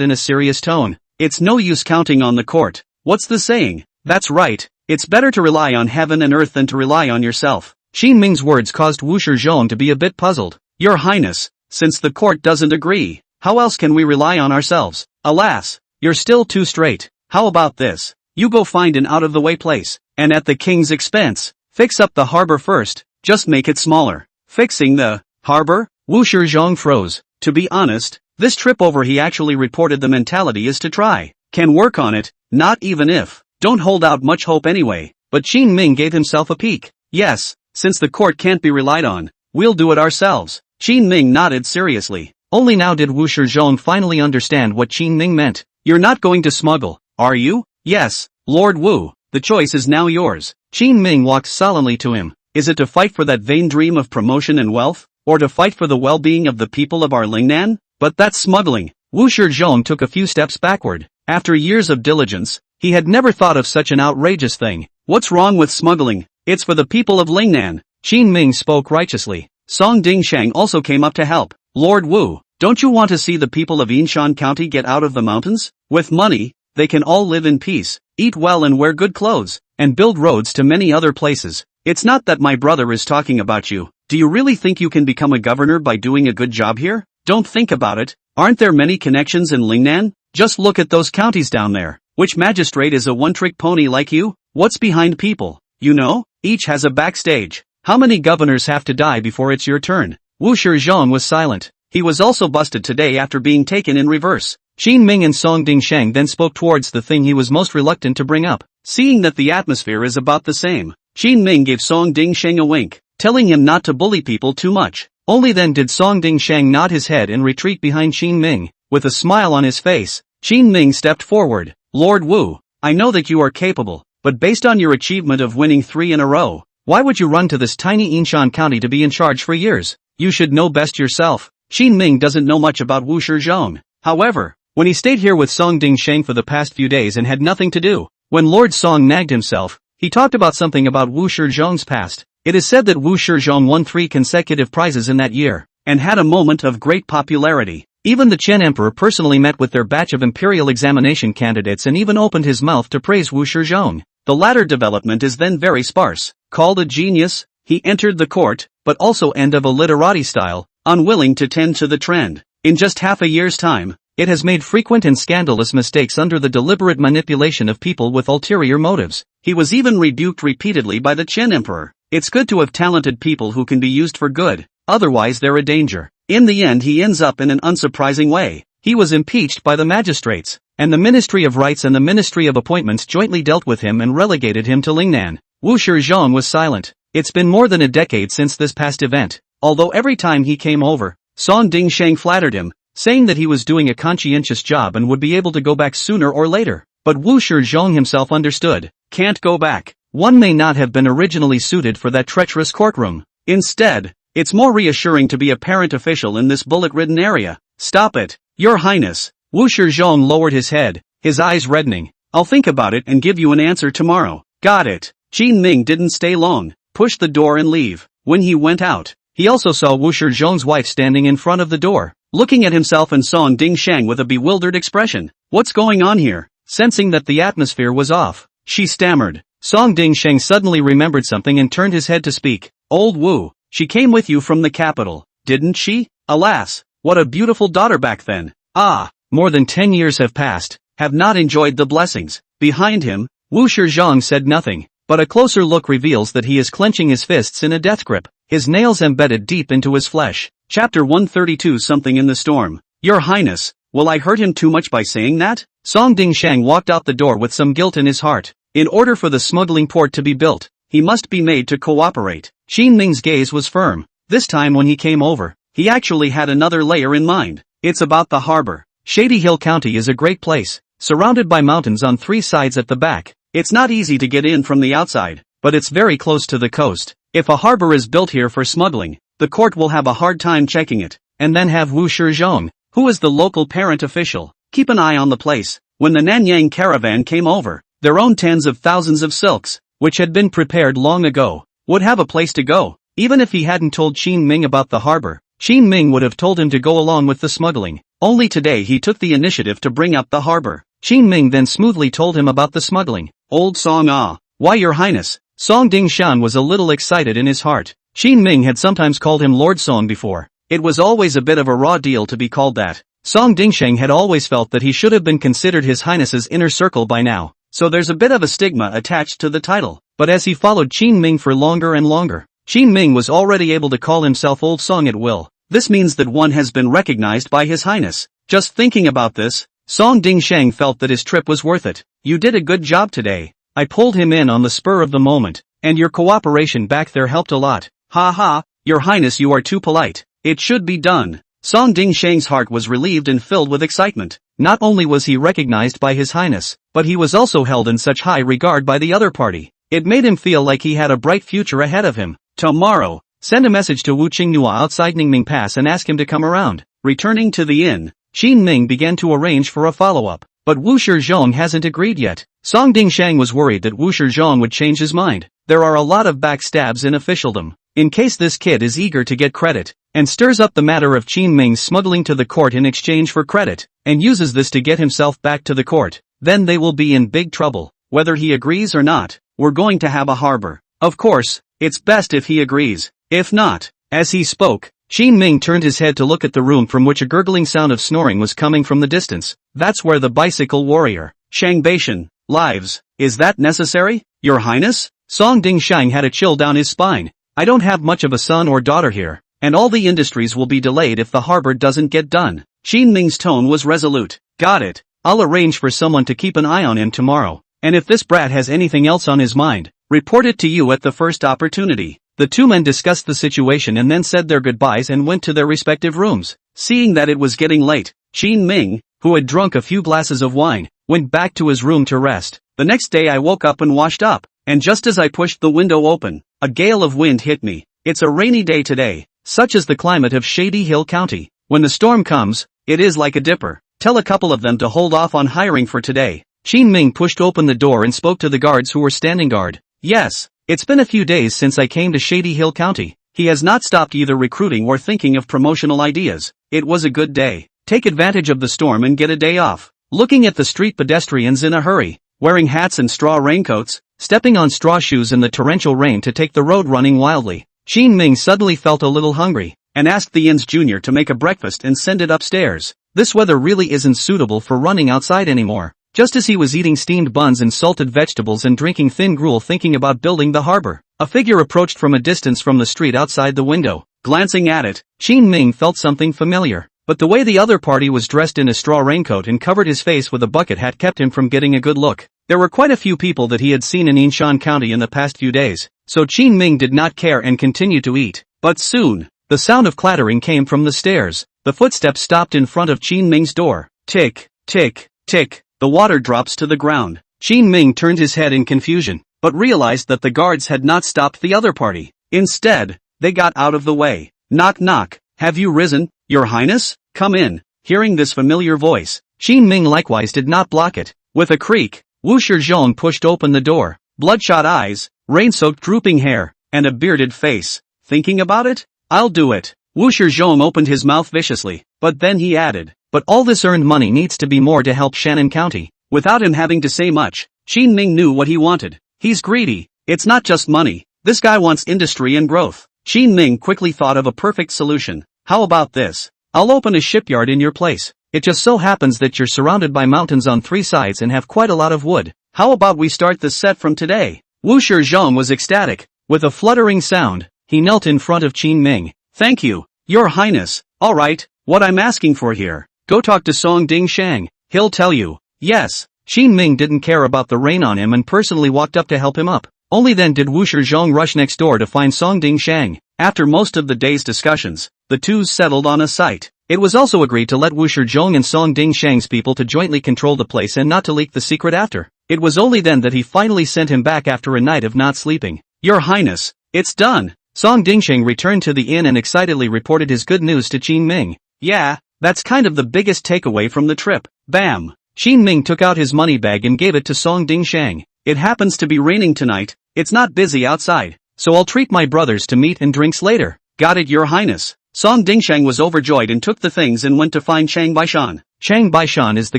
in a serious tone, "It's no use counting on the court. What's the saying? That's right. It's better to rely on heaven and earth than to rely on yourself." Qin Ming's words caused Wu Shizhong to be a bit puzzled. Your Highness, since the court doesn't agree, how else can we rely on ourselves? Alas, you're still too straight. How about this? You go find an out-of-the-way place, and at the king's expense, fix up the harbor first, just make it smaller. Fixing the harbor? Wu Shizhong froze. To be honest, this trip over he actually reported the mentality is to try. Can work on it, not even if. Don't hold out much hope anyway. But Qin Ming gave himself a peek. Yes, since the court can't be relied on, we'll do it ourselves. Qin Ming nodded seriously. Only now did Wu Shizhong finally understand what Qin Ming meant. You're not going to smuggle, are you? Yes, Lord Wu, the choice is now yours. Qin Ming walked solemnly to him. Is it to fight for that vain dream of promotion and wealth, or to fight for the well-being of the people of our Lingnan? But that's smuggling. Wu Shizhong took a few steps backward. After years of diligence, he had never thought of such an outrageous thing. What's wrong with smuggling? It's for the people of Lingnan. Qin Ming spoke righteously. Song Ding-sheng also came up to help. Lord Wu, don't you want to see the people of Yinshan County get out of the mountains? With money, they can all live in peace, eat well and wear good clothes, and build roads to many other places. It's not that my brother is talking about you. Do you really think you can become a governor by doing a good job here? Don't think about it. Aren't there many connections in Lingnan? Just look at those counties down there. Which magistrate is a one-trick pony like you? What's behind people? You know, each has a backstage. How many governors have to die before it's your turn? Wu Shizhong was silent. He was also busted today after being taken in reverse. Qin Ming and Song Dingsheng then spoke towards the thing he was most reluctant to bring up. Seeing that the atmosphere is about the same, Qin Ming gave Song Dingsheng a wink, telling him not to bully people too much. Only then did Song Dingsheng nod his head and retreat behind Qin Ming. With a smile on his face, Qin Ming stepped forward. Lord Wu, I know that you are capable, but based on your achievement of winning 3 in a row, why would you run to this tiny Yinshan county to be in charge for years? You should know best yourself. Qin Ming doesn't know much about Wu Shizhong. However, when he stayed here with Song Dingsheng for the past few days and had nothing to do, when Lord Song nagged himself, he talked about something about Wu Shizhong's past. It is said that Wu Shizhong won 3 consecutive prizes in that year, and had a moment of great popularity. Even the Chen Emperor personally met with their batch of Imperial examination candidates and even opened his mouth to praise Wu Shizhong. The latter development is then very sparse. Called a genius, he entered the court, but also end of a literati style, unwilling to tend to the trend. In just half a year's time, it has made frequent and scandalous mistakes under the deliberate manipulation of people with ulterior motives. He was even rebuked repeatedly by the Chen Emperor. It's good to have talented people who can be used for good, otherwise they're a danger. In the end he ends up in an unsurprising way. He was impeached by the magistrates, and the Ministry of Rights and the Ministry of Appointments jointly dealt with him and relegated him to Lingnan. Wu Shizhong was silent. It's been more than a decade since this past event, although every time he came over, Song Dingsheng flattered him, saying that he was doing a conscientious job and would be able to go back sooner or later. But Wu Shizhong himself understood. Can't go back. One may not have been originally suited for that treacherous courtroom. Instead, it's more reassuring to be a parent official in this bullet-ridden area. Stop it, Your Highness. Wu Shizhong lowered his head, his eyes reddening. I'll think about it and give you an answer tomorrow. Got it. Qin Ming didn't stay long, pushed the door and leave. When he went out, he also saw Wu Shizhong's wife standing in front of the door, looking at himself and Song Dingsheng with a bewildered expression. What's going on here? Sensing that the atmosphere was off, she stammered. Song Dingsheng suddenly remembered something and turned his head to speak. Old Wu, she came with you from the capital, didn't she? Alas, what a beautiful daughter back then. Ah, more than 10 years have passed, have not enjoyed the blessings. Behind him, Wu Shizhong said nothing, but a closer look reveals that he is clenching his fists in a death grip, his nails embedded deep into his flesh. Chapter 132 Something in the Storm. Your Highness, will I hurt him too much by saying that? Song Dingsheng walked out the door with some guilt in his heart. In order for the smuggling port to be built, he must be made to cooperate. Qin Ming's gaze was firm. This time when he came over, he actually had another layer in mind. It's about the harbor. Shady Hill County is a great place, surrounded by mountains on 3 sides at the back. It's not easy to get in from the outside, but it's very close to the coast. If a harbor is built here for smuggling, the court will have a hard time checking it, and then have Wu Shizhong, who is the local parent official, keep an eye on the place. When the Nanyang caravan came over, their own tens of thousands of silks, which had been prepared long ago, would have a place to go. Even if he hadn't told Qin Ming about the harbor, Qin Ming would have told him to go along with the smuggling. Only today he took the initiative to bring up the harbor. Qin Ming then smoothly told him about the smuggling. Old Song why Your Highness? Song Dingshan was a little excited in his heart. Qin Ming had sometimes called him Lord Song before. It was always a bit of a raw deal to be called that. Song Dingsheng had always felt that he should have been considered His Highness's inner circle by now, so there's a bit of a stigma attached to the title. But as he followed Qin Ming for longer and longer, Qin Ming was already able to call himself Old Song at will. This means that one has been recognized by His Highness. Just thinking about this, Song Dingsheng felt that his trip was worth it. You did a good job today. I pulled him in on the spur of the moment, and your cooperation back there helped a lot. Ha ha, Your Highness, you are too polite. It should be done. Song Dingsheng's heart was relieved and filled with excitement. Not only was he recognized by His Highness, but he was also held in such high regard by the other party. It made him feel like he had a bright future ahead of him. Tomorrow, send a message to Wu Qingnua outside Ningming Pass and ask him to come around. Returning to the inn, Qin Ming began to arrange for a follow-up. But Wu Shizhong hasn't agreed yet. Song Dingsheng was worried that Wu Shizhong would change his mind. There are a lot of backstabs in officialdom. In case this kid is eager to get credit, and stirs up the matter of Qin Ming smuggling to the court in exchange for credit, and uses this to get himself back to the court, then they will be in big trouble. Whether he agrees or not, we're going to have a harbor. Of course, it's best if he agrees. If not, As he spoke, Qin Ming turned his head to look at the room from which a gurgling sound of snoring was coming from the distance. That's where the bicycle warrior, Shang Beishan, lives. Is that necessary, Your Highness? Song Dingshang had a chill down his spine. I don't have much of a son or daughter here, and all the industries will be delayed if the harbor doesn't get done. Qin Ming's tone was resolute. Got it. I'll arrange for someone to keep an eye on him tomorrow, and if this brat has anything else on his mind, report it to you at the first opportunity. The two men discussed the situation and then said their goodbyes and went to their respective rooms. Seeing that it was getting late, Qin Ming, who had drunk a few glasses of wine, went back to his room to rest. The next day I woke up and washed up, and just as I pushed the window open, a gale of wind hit me. It's a rainy day today. Such is the climate of Shady Hill County. When the storm comes, it is like a dipper. Tell a couple of them to hold off on hiring for today. Qin Ming pushed open the door and spoke to the guards who were standing guard. Yes, it's been a few days since I came to Shady Hill County. He has not stopped either recruiting or thinking of promotional ideas. It was a good day. Take advantage of the storm and get a day off. Looking at the street pedestrians in a hurry, wearing hats and straw raincoats, stepping on straw shoes in the torrential rain to take the road running wildly, Qin Ming suddenly felt a little hungry, and asked the Yin's Jr. to make a breakfast and send it upstairs. This weather really isn't suitable for running outside anymore. Just as he was eating steamed buns and salted vegetables and drinking thin gruel thinking about building the harbor, a figure approached from a distance from the street outside the window. Glancing at it, Qin Ming felt something familiar, but the way the other party was dressed in a straw raincoat and covered his face with a bucket hat kept him from getting a good look. There were quite a few people that he had seen in Yinshan County in the past few days, so Qin Ming did not care and continued to eat. But soon, the sound of clattering came from the stairs. The footsteps stopped in front of Qin Ming's door. Tick, tick, tick. The water drops to the ground. Qin Ming turned his head in confusion, but realized that the guards had not stopped the other party. Instead, they got out of the way. Knock knock. Have you risen, Your Highness? Come in. Hearing this familiar voice, Qin Ming likewise did not block it. With a creak, Wu Shizhong pushed open the door. Bloodshot eyes, rain-soaked drooping hair, and a bearded face. Thinking about it? I'll do it. Wu Shizhong opened his mouth viciously, but then he added, but all this earned money needs to be more to help Shannon County. Without him having to say much, Qin Ming knew what he wanted. He's greedy. It's not just money. This guy wants industry and growth. Qin Ming quickly thought of a perfect solution. How about this? I'll open a shipyard in your place. It just so happens that you're surrounded by mountains on three sides and have quite a lot of wood. How about we start this set from today? Wu Shizhong was ecstatic. With a fluttering sound, he knelt in front of Qin Ming. Thank you, Your Highness. All right, what I'm asking for here. Go talk to Song Dingshang. He'll tell you. Yes. Qin Ming didn't care about the rain on him and personally walked up to help him up. Only then did Wu Shizhong rush next door to find Song Dingshang. After most of the day's discussions, the two settled on a site. It was also agreed to let Wu Shizhong and Song Dingshang's people to jointly control the place and not to leak the secret after. It was only then that he finally sent him back after a night of not sleeping. Your Highness, it's done. Song Dingshang returned to the inn and excitedly reported his good news to Qin Ming. Yeah, that's kind of the biggest takeaway from the trip. Bam! Qin Ming took out his money bag and gave it to Song Dingshang. It happens to be raining tonight. It's not busy outside, so I'll treat my brothers to meat and drinks later. Got it, Your Highness. Song Dingshang was overjoyed and took the things and went to find Chang Baishan. Chang Baishan is the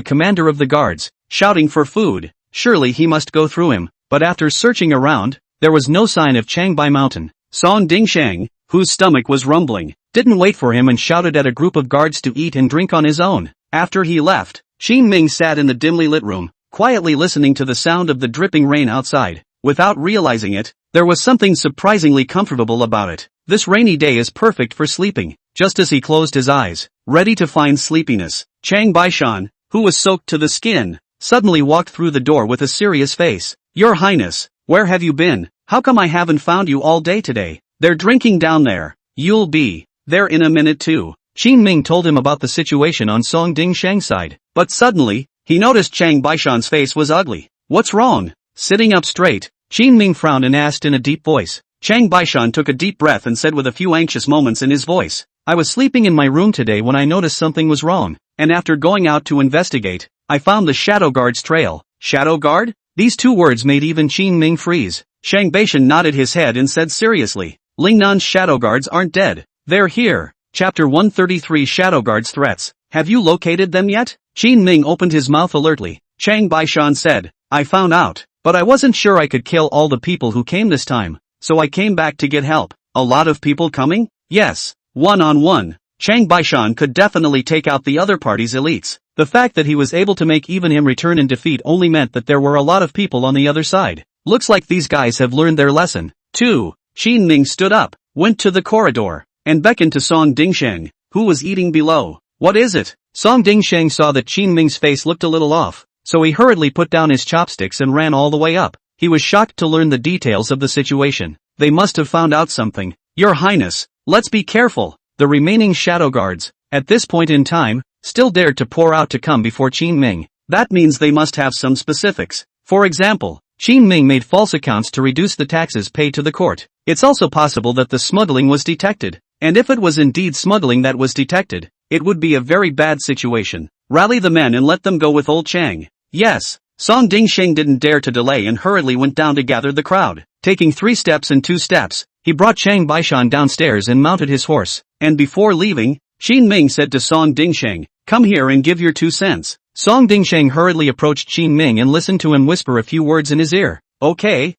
commander of the guards, shouting for food. Surely he must go through him, but after searching around, there was no sign of Chang Bai Mountain. Song Dingshang, whose stomach was rumbling, didn't wait for him and shouted at a group of guards to eat and drink on his own. After he left, Qin Ming sat in the dimly lit room, quietly listening to the sound of the dripping rain outside. Without realizing it, there was something surprisingly comfortable about it. This rainy day is perfect for sleeping. Just as he closed his eyes, ready to find sleepiness, Chang Baishan, who was soaked to the skin, suddenly walked through the door with a serious face. Your Highness, where have you been? How come I haven't found you all day today? They're drinking down there. You'll be there in a minute too. Qin Ming told him about the situation on Song Dingshang's side, but suddenly, he noticed Chang Baishan's face was ugly. What's wrong? Sitting up straight, Qin Ming frowned and asked in a deep voice. Chang Baishan took a deep breath and said with a few anxious moments in his voice, I was sleeping in my room today when I noticed something was wrong, and after going out to investigate, I found the Shadow Guard's trail. Shadow Guard? These two words made even Qin Ming freeze. Shang Baishan nodded his head and said seriously, Lingnan's Shadow Guards aren't dead. They're here. Chapter 133 Shadow Guard's Threats. Have you located them yet? Qin Ming opened his mouth alertly. Chang Baishan said, I found out, but I wasn't sure I could kill all the people who came this time, so I came back to get help. A lot of people coming? Yes, one-on-one. Chang Baishan could definitely take out the other party's elites. The fact that he was able to make even him return in defeat only meant that there were a lot of people on the other side. Looks like these guys have learned their lesson. 2. Qin Ming stood up, went to the corridor, and beckoned to Song Dingsheng, who was eating below. What is it? Song Dingsheng saw that Qin Ming's face looked a little off, so he hurriedly put down his chopsticks and ran all the way up. He was shocked to learn the details of the situation. They must have found out something. Your Highness, let's be careful. The remaining shadow guards, at this point in time, still dared to pour out to come before Qin Ming. That means they must have some specifics. For example, Qin Ming made false accounts to reduce the taxes paid to the court. It's also possible that the smuggling was detected. And if it was indeed smuggling that was detected, it would be a very bad situation. Rally the men and let them go with old Chang. Yes. Song Dingsheng didn't dare to delay and hurriedly went down to gather the crowd. Taking 3 steps and 2 steps, he brought Chang Baishan downstairs and mounted his horse. And before leaving, Qin Ming said to Song Dingsheng, "Come here and give your 2 cents." Song Dingsheng hurriedly approached Qin Ming and listened to him whisper a few words in his ear. Okay,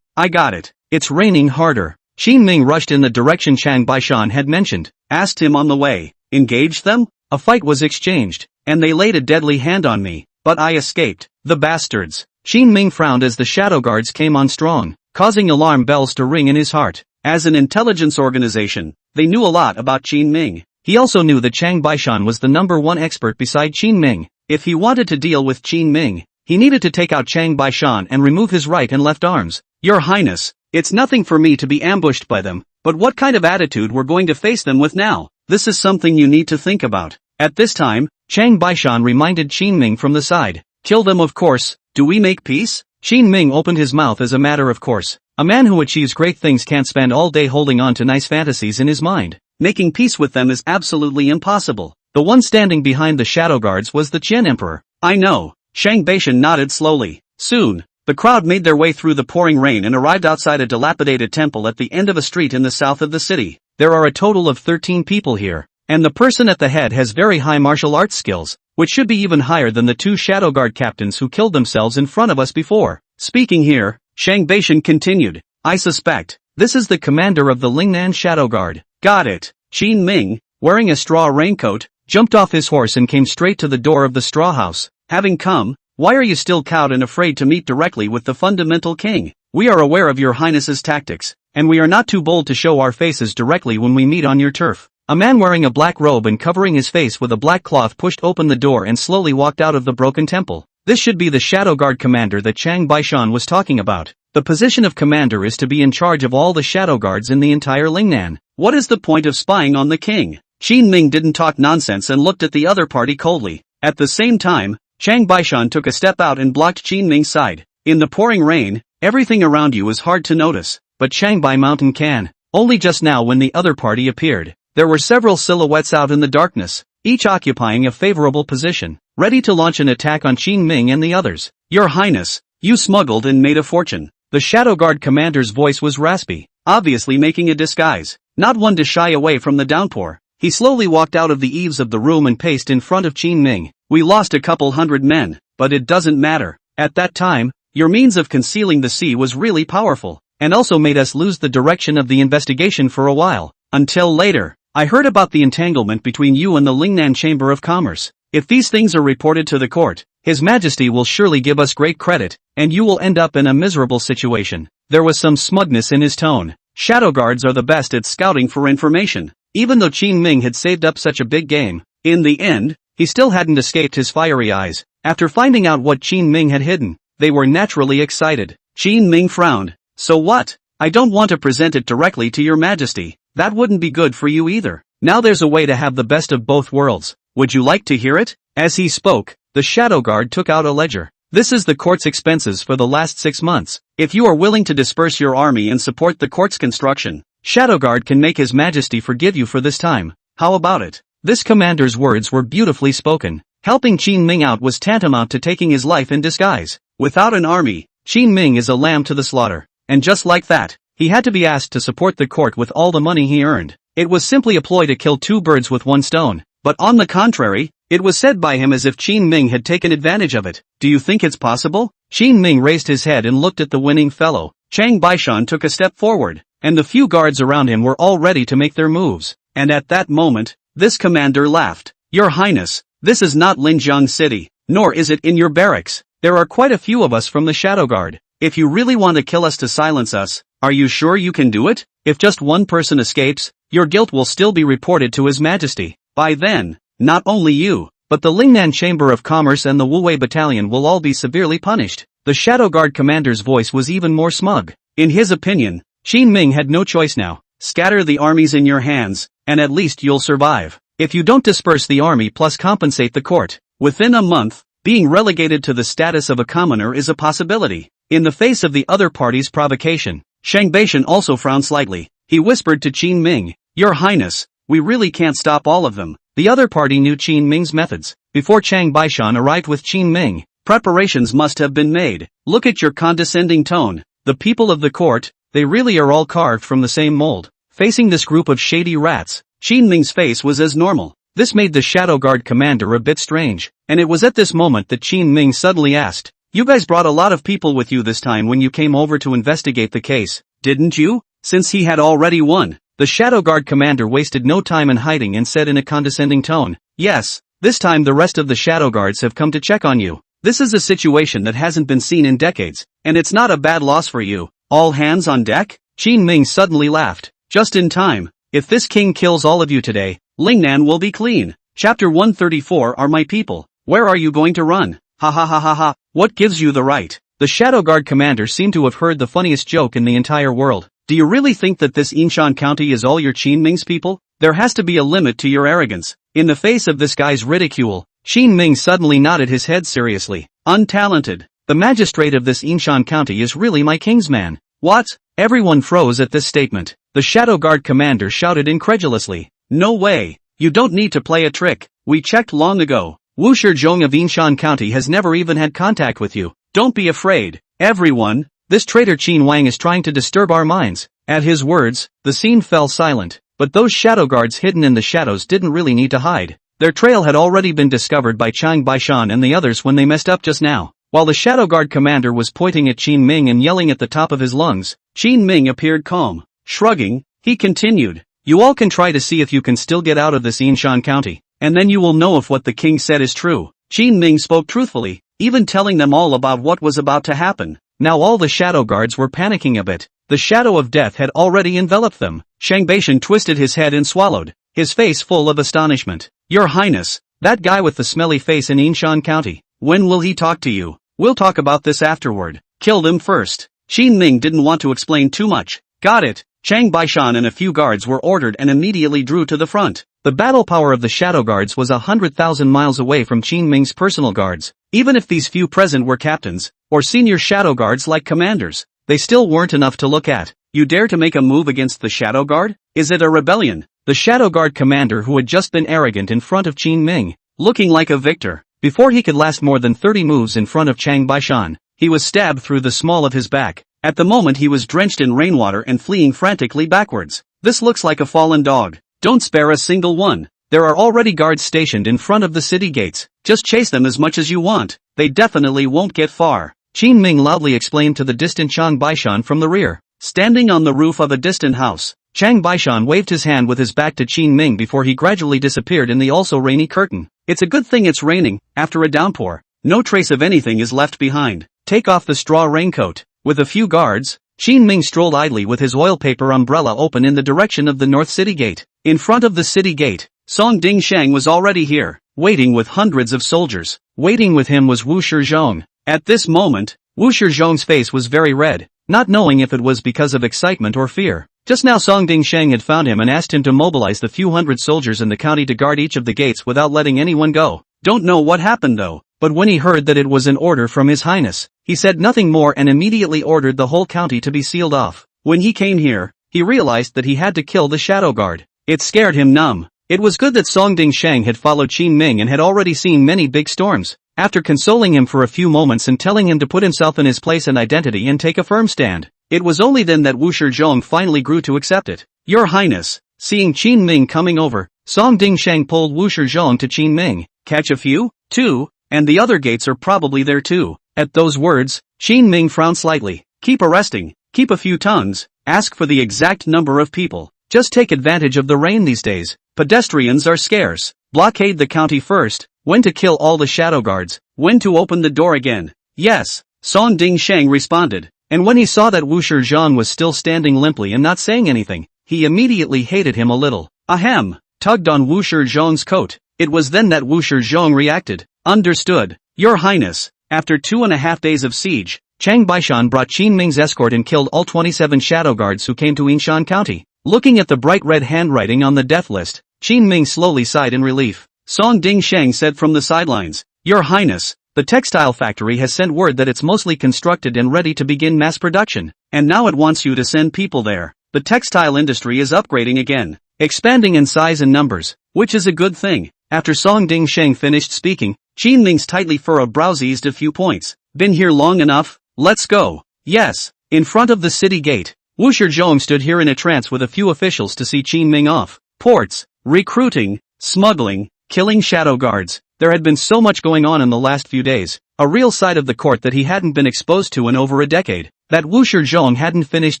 I got it. It's raining harder. Qin Ming rushed in the direction Chang Baishan had mentioned, asked him on the way, "Engaged them?" A fight was exchanged, and they laid a deadly hand on me, but I escaped. The bastards. Qin Ming frowned as the shadow guards came on strong, causing alarm bells to ring in his heart. As an intelligence organization, they knew a lot about Qin Ming. He also knew that Chang Baishan was the #1 expert beside Qin Ming. If he wanted to deal with Qin Ming, he needed to take out Chang Baishan and remove his right and left arms. Your Highness, it's nothing for me to be ambushed by them, but what kind of attitude we're going to face them with now? This is something you need to think about. At this time, Chang Baishan reminded Qin Ming from the side. Kill them, of course. Do we make peace? Qin Ming opened his mouth as a matter of course. A man who achieves great things can't spend all day holding on to nice fantasies in his mind. Making peace with them is absolutely impossible. The one standing behind the shadow guards was the Qian Emperor. I know. Chang Baishan nodded slowly. Soon, the crowd made their way through the pouring rain and arrived outside a dilapidated temple at the end of a street in the south of the city. There are a total of 13 people here, and the person at the head has very high martial arts skills, which should be even higher than the 2 shadow guard captains who killed themselves in front of us before. Speaking here, Chang Baishan continued, I suspect, this is the commander of the Lingnan Shadow Guard. Got it. Qin Ming, wearing a straw raincoat, jumped off his horse and came straight to the door of the straw house. Having come, why are you still cowed and afraid to meet directly with the fundamental king? We are aware of your highness's tactics, and we are not too bold to show our faces directly when we meet on your turf. A man wearing a black robe and covering his face with a black cloth pushed open the door and slowly walked out of the broken temple. This should be the Shadow Guard commander that Chang Baishan was talking about. The position of commander is to be in charge of all the shadow guards in the entire Lingnan. What is the point of spying on the king? Qin Ming didn't talk nonsense and looked at the other party coldly. At the same time, Chang Baishan took a step out and blocked Qin Ming's side. In the pouring rain, everything around you is hard to notice, but Changbai Mountain can. Only just now when the other party appeared, there were several silhouettes out in the darkness, each occupying a favorable position, ready to launch an attack on Qin Ming and the others. Your Highness, you smuggled and made a fortune. The Shadow Guard commander's voice was raspy, obviously making a disguise. Not one to shy away from the downpour, he slowly walked out of the eaves of the room and paced in front of Qin Ming. We lost a couple hundred men, but it doesn't matter. At that time, your means of concealing the sea was really powerful, and also made us lose the direction of the investigation for a while. Until later, I heard about the entanglement between you and the Lingnan Chamber of Commerce. If these things are reported to the court, His Majesty will surely give us great credit, and you will end up in a miserable situation. There was some smugness in his tone. Shadow guards are the best at scouting for information. Even though Qin Ming had saved up such a big game, in the end, he still hadn't escaped his fiery eyes. After finding out what Qin Ming had hidden, they were naturally excited. Qin Ming frowned. So what? I don't want to present it directly to your Majesty. That wouldn't be good for you either. Now there's a way to have the best of both worlds. Would you like to hear it? As he spoke, the Shadow Guard took out a ledger. This is the court's expenses for the last 6 months. If you are willing to disperse your army and support the court's construction, Shadow Guard can make His Majesty forgive you for this time. How about it? This commander's words were beautifully spoken. Helping Qin Ming out was tantamount to taking his life in disguise. Without an army, Qin Ming is a lamb to the slaughter. And just like that, he had to be asked to support the court with all the money he earned. It was simply a ploy to kill 2 birds with 1 stone. But on the contrary, it was said by him as if Qin Ming had taken advantage of it. Do you think it's possible? Qin Ming raised his head and looked at the winning fellow. Chang Baishan took a step forward. and the few guards around him were all ready to make their moves. And at that moment, this commander laughed. "Your Highness, this is not Linjiang City, nor is it in your barracks. There are quite a few of us from the Shadow Guard. If you really want to kill us to silence us, are you sure you can do it? If just one person escapes, your guilt will still be reported to His Majesty. By then, not only you, but the Lingnan Chamber of Commerce and the Wuwei Battalion will all be severely punished." The Shadow Guard commander's voice was even more smug. In his opinion, Qin Ming had no choice now. Scatter the armies in your hands, and at least you'll survive. If you don't disperse the army plus compensate the court, within a month, being relegated to the status of a commoner is a possibility. In the face of the other party's provocation, Shang Baishan also frowned slightly. He whispered to Qin Ming, "Your Highness, we really can't stop all of them." The other party knew Qin Ming's methods. Before Chang Baishan arrived with Qin Ming, preparations must have been made. "Look at your condescending tone. The people of the court, they really are all carved from the same mold." Facing this group of shady rats, Qin Ming's face was as normal. This made the Shadow Guard commander a bit strange, and it was at this moment that Qin Ming suddenly asked, "You guys brought a lot of people with you this time when you came over to investigate the case, didn't you?" Since he had already won, the Shadow Guard commander wasted no time in hiding and said in a condescending tone, "Yes, this time the rest of the Shadow Guards have come to check on you. This is a situation that hasn't been seen in decades, and it's not a bad loss for you. All hands on deck?" Qin Ming suddenly laughed. "Just in time. If this king kills all of you today, Lingnan will be clean." Chapter 134 Are my people. Where are you going to run? Ha ha ha ha ha. What gives you the right? The Shadow Guard commander seemed to have heard the funniest joke in the entire world. "Do you really think that this Yinshan County is all your Qin Ming's people? There has to be a limit to your arrogance." In the face of this guy's ridicule, Qin Ming suddenly nodded his head seriously. "Untalented. The magistrate of this Yinshan County is really my kingsman." "What?" Everyone froze at this statement. The Shadow Guard commander shouted incredulously, "No way. You don't need to play a trick. We checked long ago. Wu Shizhong of Yinshan County has never even had contact with you. Don't be afraid. Everyone, this traitor Qin Wang is trying to disturb our minds." At his words, the scene fell silent, but those Shadow Guards hidden in the shadows didn't really need to hide. Their trail had already been discovered by Chang Baishan and the others when they messed up just now. While the Shadow Guard commander was pointing at Qin Ming and yelling at the top of his lungs, Qin Ming appeared calm. Shrugging, he continued, "You all can try to see if you can still get out of this Yinshan County, and then you will know if what the king said is true." Qin Ming spoke truthfully, even telling them all about what was about to happen. Now all the Shadow Guards were panicking a bit. The shadow of death had already enveloped them. Shang Baishan twisted his head and swallowed, his face full of astonishment. "Your Highness, that guy with the smelly face in Yinshan County, when will he talk to you? We'll talk about this afterward. Kill them first." Qin Ming didn't want to explain too much. "Got it." Chang Baishan and a few guards were ordered and immediately drew to the front. The battle power of the Shadow Guards was 100,000 miles away from Qin Ming's personal guards. Even if these few present were captains, or senior Shadow Guards like commanders, they still weren't enough to look at. "You dare to make a move against the Shadow Guard? Is it a rebellion?" The Shadow Guard commander who had just been arrogant in front of Qin Ming, looking like a victor, before he could last more than 30 moves in front of Chang Baishan, he was stabbed through the small of his back. At the moment he was drenched in rainwater and fleeing frantically backwards. "This looks like a fallen dog. Don't spare a single one. There are already guards stationed in front of the city gates. Just chase them as much as you want. They definitely won't get far." Qin Ming loudly explained to the distant Chang Baishan from the rear. Standing on the roof of a distant house, Chang Baishan waved his hand with his back to Qin Ming before he gradually disappeared in the also rainy curtain. "It's a good thing it's raining. After a downpour, no trace of anything is left behind. Take off the straw raincoat." With a few guards, Qin Ming strolled idly with his oil paper umbrella open in the direction of the North City Gate. In front of the city gate, Song Dingshang was already here, waiting with hundreds of soldiers. Waiting with him was Wu Shizhong. At this moment, Wu Shizhong's face was very red, not knowing if it was because of excitement or fear. Just now Song Dingshang had found him and asked him to mobilize the few hundred soldiers in the county to guard each of the gates without letting anyone go. Don't know what happened though, but when he heard that it was an order from His Highness, he said nothing more and immediately ordered the whole county to be sealed off. When he came here, he realized that he had to kill the Shadow Guard. It scared him numb. It was good that Song Dingshang had followed Qin Ming and had already seen many big storms. After consoling him for a few moments and telling him to put himself in his place and identity and take a firm stand, it was only then that Wu Shizhong finally grew to accept it. "Your Highness." Seeing Qin Ming coming over, Song Dingshang pulled Wu Shizhong to Qin Ming. "Catch a few? 2, and the other gates are probably there too." At those words, Qin Ming frowned slightly. "Keep arresting, keep a few tons." Ask for the exact number of people. Just take advantage of the rain these days. Pedestrians are scarce. Blockade the county first. When to kill all the shadow guards. When to open the door again. Yes, Song Ding Sheng responded. And when he saw that Wu Shizhong was still standing limply and not saying anything, he immediately hated him a little. Ahem, tugged on Wu Shizhong's coat. It was then that Wu Shizhong reacted. Understood, Your Highness. After 2.5 days of siege, Chang Baishan brought Qin Ming's escort and killed all 27 shadow guards who came to Yinshan County. Looking at the bright red handwriting on the death list, Qin Ming slowly sighed in relief. Song Ding Sheng said from the sidelines, Your Highness, the textile factory has sent word that it's mostly constructed and ready to begin mass production, and now it wants you to send people there. The textile industry is upgrading again, expanding in size and numbers, which is a good thing. After Song Ding Sheng finished speaking, Qin Ming's tightly furrowed brows eased a few points. Been here long enough? Let's go. Yes. In front of the city gate, Wu Shizhong stood here in a trance with a few officials to see Qin Ming off. Ports, recruiting, smuggling, killing shadow guards. There had been so much going on in the last few days, a real side of the court that he hadn't been exposed to in over a decade, that Wu Shizhong hadn't finished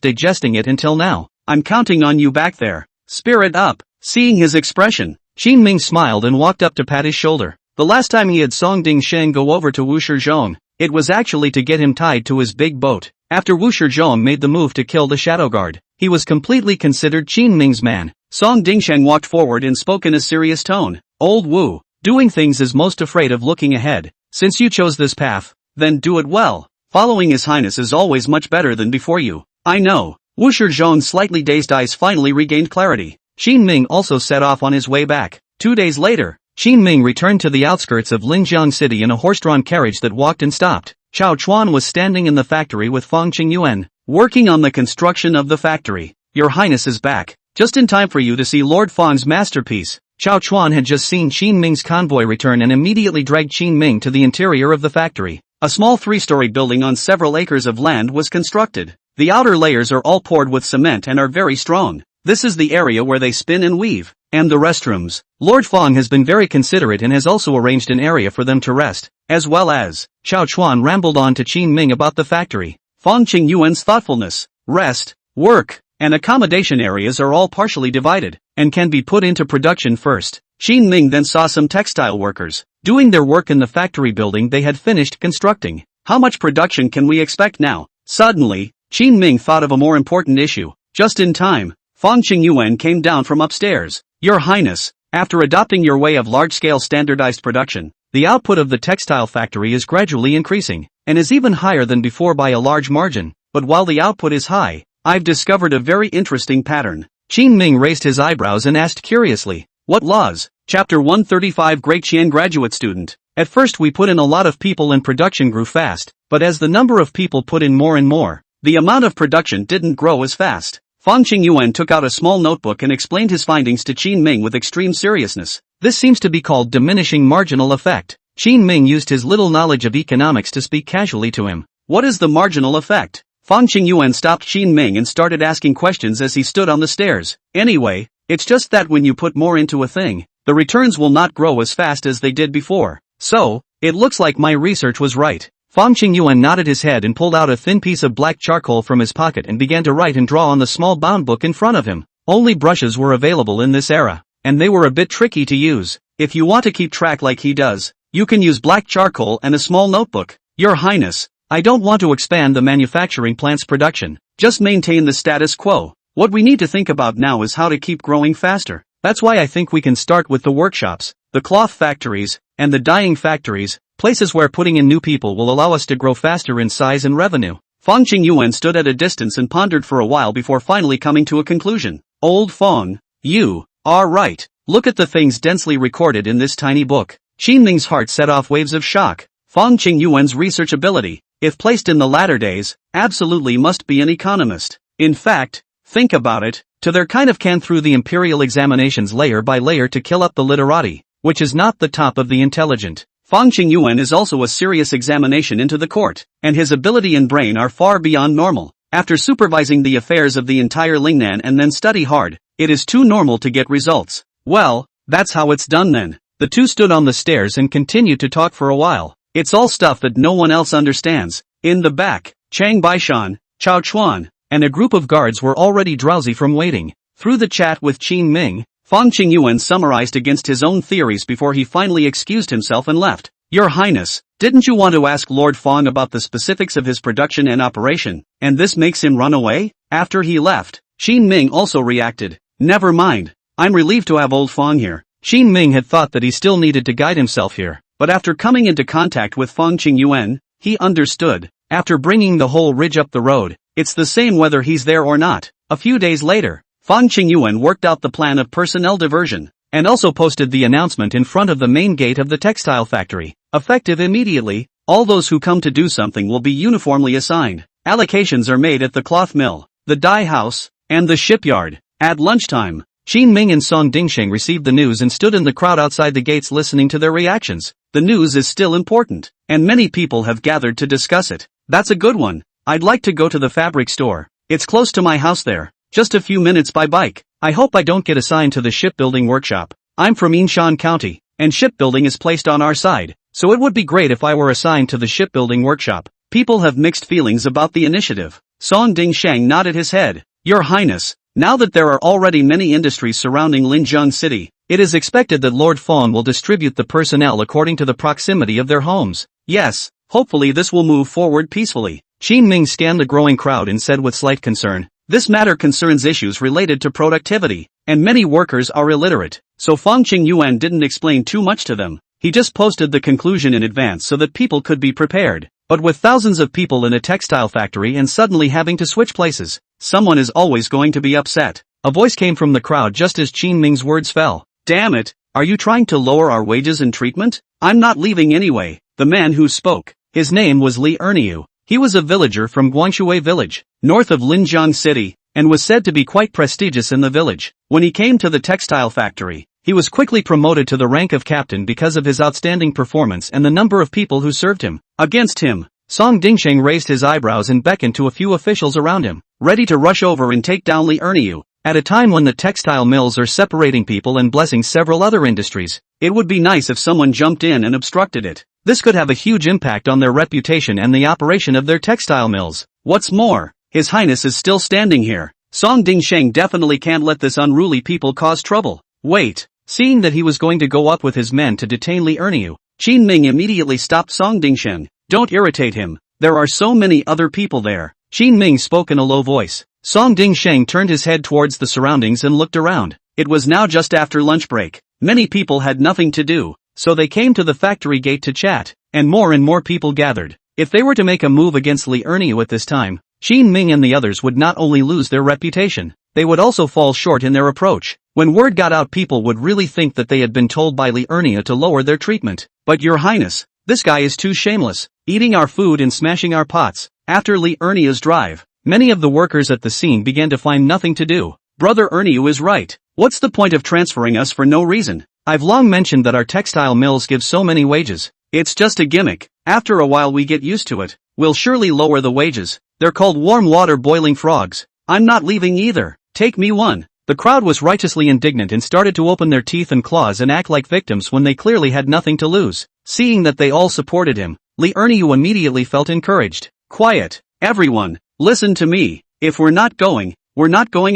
digesting it until now. I'm counting on you back there. Spirit up. Seeing his expression, Qin Ming smiled and walked up to pat his shoulder. The last time he had Song Ding Sheng go over to Wu Shizhong, it was actually to get him tied to his big boat. After Wu Shizhong made the move to kill the shadow guard, he was completely considered Qin Ming's man. Song Dingsheng walked forward and spoke in a serious tone. Old Wu, doing things is most afraid of looking ahead. Since you chose this path, then do it well. Following His Highness is always much better than before you. I know. Wu Shizhong's slightly dazed eyes finally regained clarity. Qin Ming also set off on his way back. 2 days later, Qin Ming returned to the outskirts of Linjiang City in a horse-drawn carriage that walked and stopped. Chao Chuan was standing in the factory with Fang Qingyuan, working on the construction of the factory. Your Highness is back. Just in time for you to see Lord Fang's masterpiece. Chao Chuan had just seen Qin Ming's convoy return and immediately dragged Qin Ming to the interior of the factory. A small 3-story building on several acres of land was constructed. The outer layers are all poured with cement and are very strong. This is the area where they spin and weave. And the restrooms. Lord Fang has been very considerate and has also arranged an area for them to rest, as well as. Chao Chuan rambled on to Qin Ming about the factory. Fang Qingyuan's thoughtfulness, rest, work, and accommodation areas are all partially divided, and can be put into production first. Qin Ming then saw some textile workers, doing their work in the factory building they had finished constructing. How much production can we expect now? Suddenly, Qin Ming thought of a more important issue. Just in time, Fang Qingyuan came down from upstairs. Your Highness, after adopting your way of large-scale standardized production, the output of the textile factory is gradually increasing, and is even higher than before by a large margin. But while the output is high, I've discovered a very interesting pattern. Qin Ming raised his eyebrows and asked curiously, what laws? Chapter 135 Great Qian Graduate Student. At first we put in a lot of people and production grew fast, but as the number of people put in more and more, the amount of production didn't grow as fast. Fang Qingyuan took out a small notebook and explained his findings to Qin Ming with extreme seriousness. This seems to be called diminishing marginal effect. Qin Ming used his little knowledge of economics to speak casually to him. What is the marginal effect? Fang Qingyuan stopped Qin Ming and started asking questions as he stood on the stairs. Anyway, it's just that when you put more into a thing, the returns will not grow as fast as they did before. So, it looks like my research was right. Fang Qingyuan nodded his head and pulled out a thin piece of black charcoal from his pocket and began to write and draw on the small bound book in front of him. Only brushes were available in this era, and they were a bit tricky to use. If you want to keep track like he does, you can use black charcoal and a small notebook. Your Highness, I don't want to expand the manufacturing plant's production, just maintain the status quo. What we need to think about now is how to keep growing faster. That's why I think we can start with the workshops, the cloth factories, and the dyeing factories. Places where putting in new people will allow us to grow faster in size and revenue. Fang Qingyuan stood at a distance and pondered for a while before finally coming to a conclusion. Old Fang, you are right. Look at the things densely recorded in this tiny book. Qin Ming's heart set off waves of shock. Fang Qingyuan's research ability, if placed in the latter days, absolutely must be an economist. In fact, think about it, to their kind of can through the Imperial examinations layer by layer to kill up the literati, which is not the top of the intelligent. Fang Qingyuan is also a serious examination into the court, and his ability and brain are far beyond normal. After supervising the affairs of the entire Lingnan and then study hard, it is too normal to get results. Well, that's how it's done then. The two stood on the stairs and continued to talk for a while. It's all stuff that no one else understands. In the back, Chang Baishan, Chao Chuan, and a group of guards were already drowsy from waiting. Through the chat with Qin Ming, Fang Qingyuan summarized against his own theories before he finally excused himself and left. Your Highness, didn't you want to ask Lord Fang about the specifics of his production and operation, and this makes him run away? After he left, Qin Ming also reacted. Never mind. I'm relieved to have old Fang here. Qin Ming had thought that he still needed to guide himself here, but after coming into contact with Fang Qingyuan, he understood. After bringing the whole ridge up the road, it's the same whether he's there or not. A few days later, Fang Qingyuan worked out the plan of personnel diversion, and also posted the announcement in front of the main gate of the textile factory. Effective immediately, all those who come to do something will be uniformly assigned. Allocations are made at the cloth mill, the dye house, and the shipyard. At lunchtime, Qin Ming and Song Dingsheng received the news and stood in the crowd outside the gates listening to their reactions. The news is still important, and many people have gathered to discuss it. That's a good one. I'd like to go to the fabric store. It's close to my house there. Just a few minutes by bike. I hope I don't get assigned to the shipbuilding workshop. I'm from Yinshan County, and shipbuilding is placed on our side, so it would be great if I were assigned to the shipbuilding workshop. People have mixed feelings about the initiative. Song Dingsheng nodded his head. Your Highness, now that there are already many industries surrounding Linzheng City, it is expected that Lord Fang will distribute the personnel according to the proximity of their homes. Yes, hopefully this will move forward peacefully. Qin Ming scanned the growing crowd and said with slight concern, this matter concerns issues related to productivity, and many workers are illiterate, so Fang Qingyuan didn't explain too much to them. He just posted the conclusion in advance so that people could be prepared. But with thousands of people in a textile factory and suddenly having to switch places, someone is always going to be upset. A voice came from the crowd just as Qin Ming's words fell. Damn it, are you trying to lower our wages and treatment? I'm not leaving anyway. The man who spoke, his name was Li Erniu. He was a villager from Guangshui village, north of Linzheng City, and was said to be quite prestigious in the village. When he came to the textile factory, he was quickly promoted to the rank of captain because of his outstanding performance and the number of people who served him. Against him, Song Dingsheng raised his eyebrows and beckoned to a few officials around him, ready to rush over and take down Li Erniu. At a time when the textile mills are separating people and blessing several other industries, it would be nice if someone jumped in and obstructed it. This could have a huge impact on their reputation and the operation of their textile mills. What's more, His Highness is still standing here. Song Dingsheng definitely can't let this unruly people cause trouble. Wait. Seeing that he was going to go up with his men to detain Li Erniu, Qin Ming immediately stopped Song Dingsheng. Don't irritate him. There are so many other people there. Qin Ming spoke in a low voice. Song Dingsheng turned his head towards the surroundings and looked around. It was now just after lunch break. Many people had nothing to do, so they came to the factory gate to chat, and more people gathered. If they were to make a move against Li Erniu at this time, Qin Ming and the others would not only lose their reputation, they would also fall short in their approach. When word got out, people would really think that they had been told by Li Erniu to lower their treatment. But Your Highness, this guy is too shameless, eating our food and smashing our pots. After Li Erniu's drive, many of the workers at the scene began to find nothing to do. Brother Erniu is right. What's the point of transferring us for no reason? I've long mentioned that our textile mills give so many wages. It's just a gimmick. After a while we get used to it. We'll surely lower the wages. They're called warm water boiling frogs. I'm not leaving either. Take me one. The crowd was righteously indignant and started to open their teeth and claws and act like victims when they clearly had nothing to lose. Seeing that they all supported him, Li Erniu immediately felt encouraged. Quiet. Everyone, listen to me. If we're not going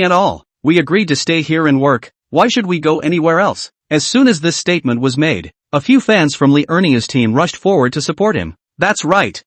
at all. We agreed to stay here and work. Why should we go anywhere else? As soon as this statement was made, a few fans from Li Erniu's team rushed forward to support him. That's right.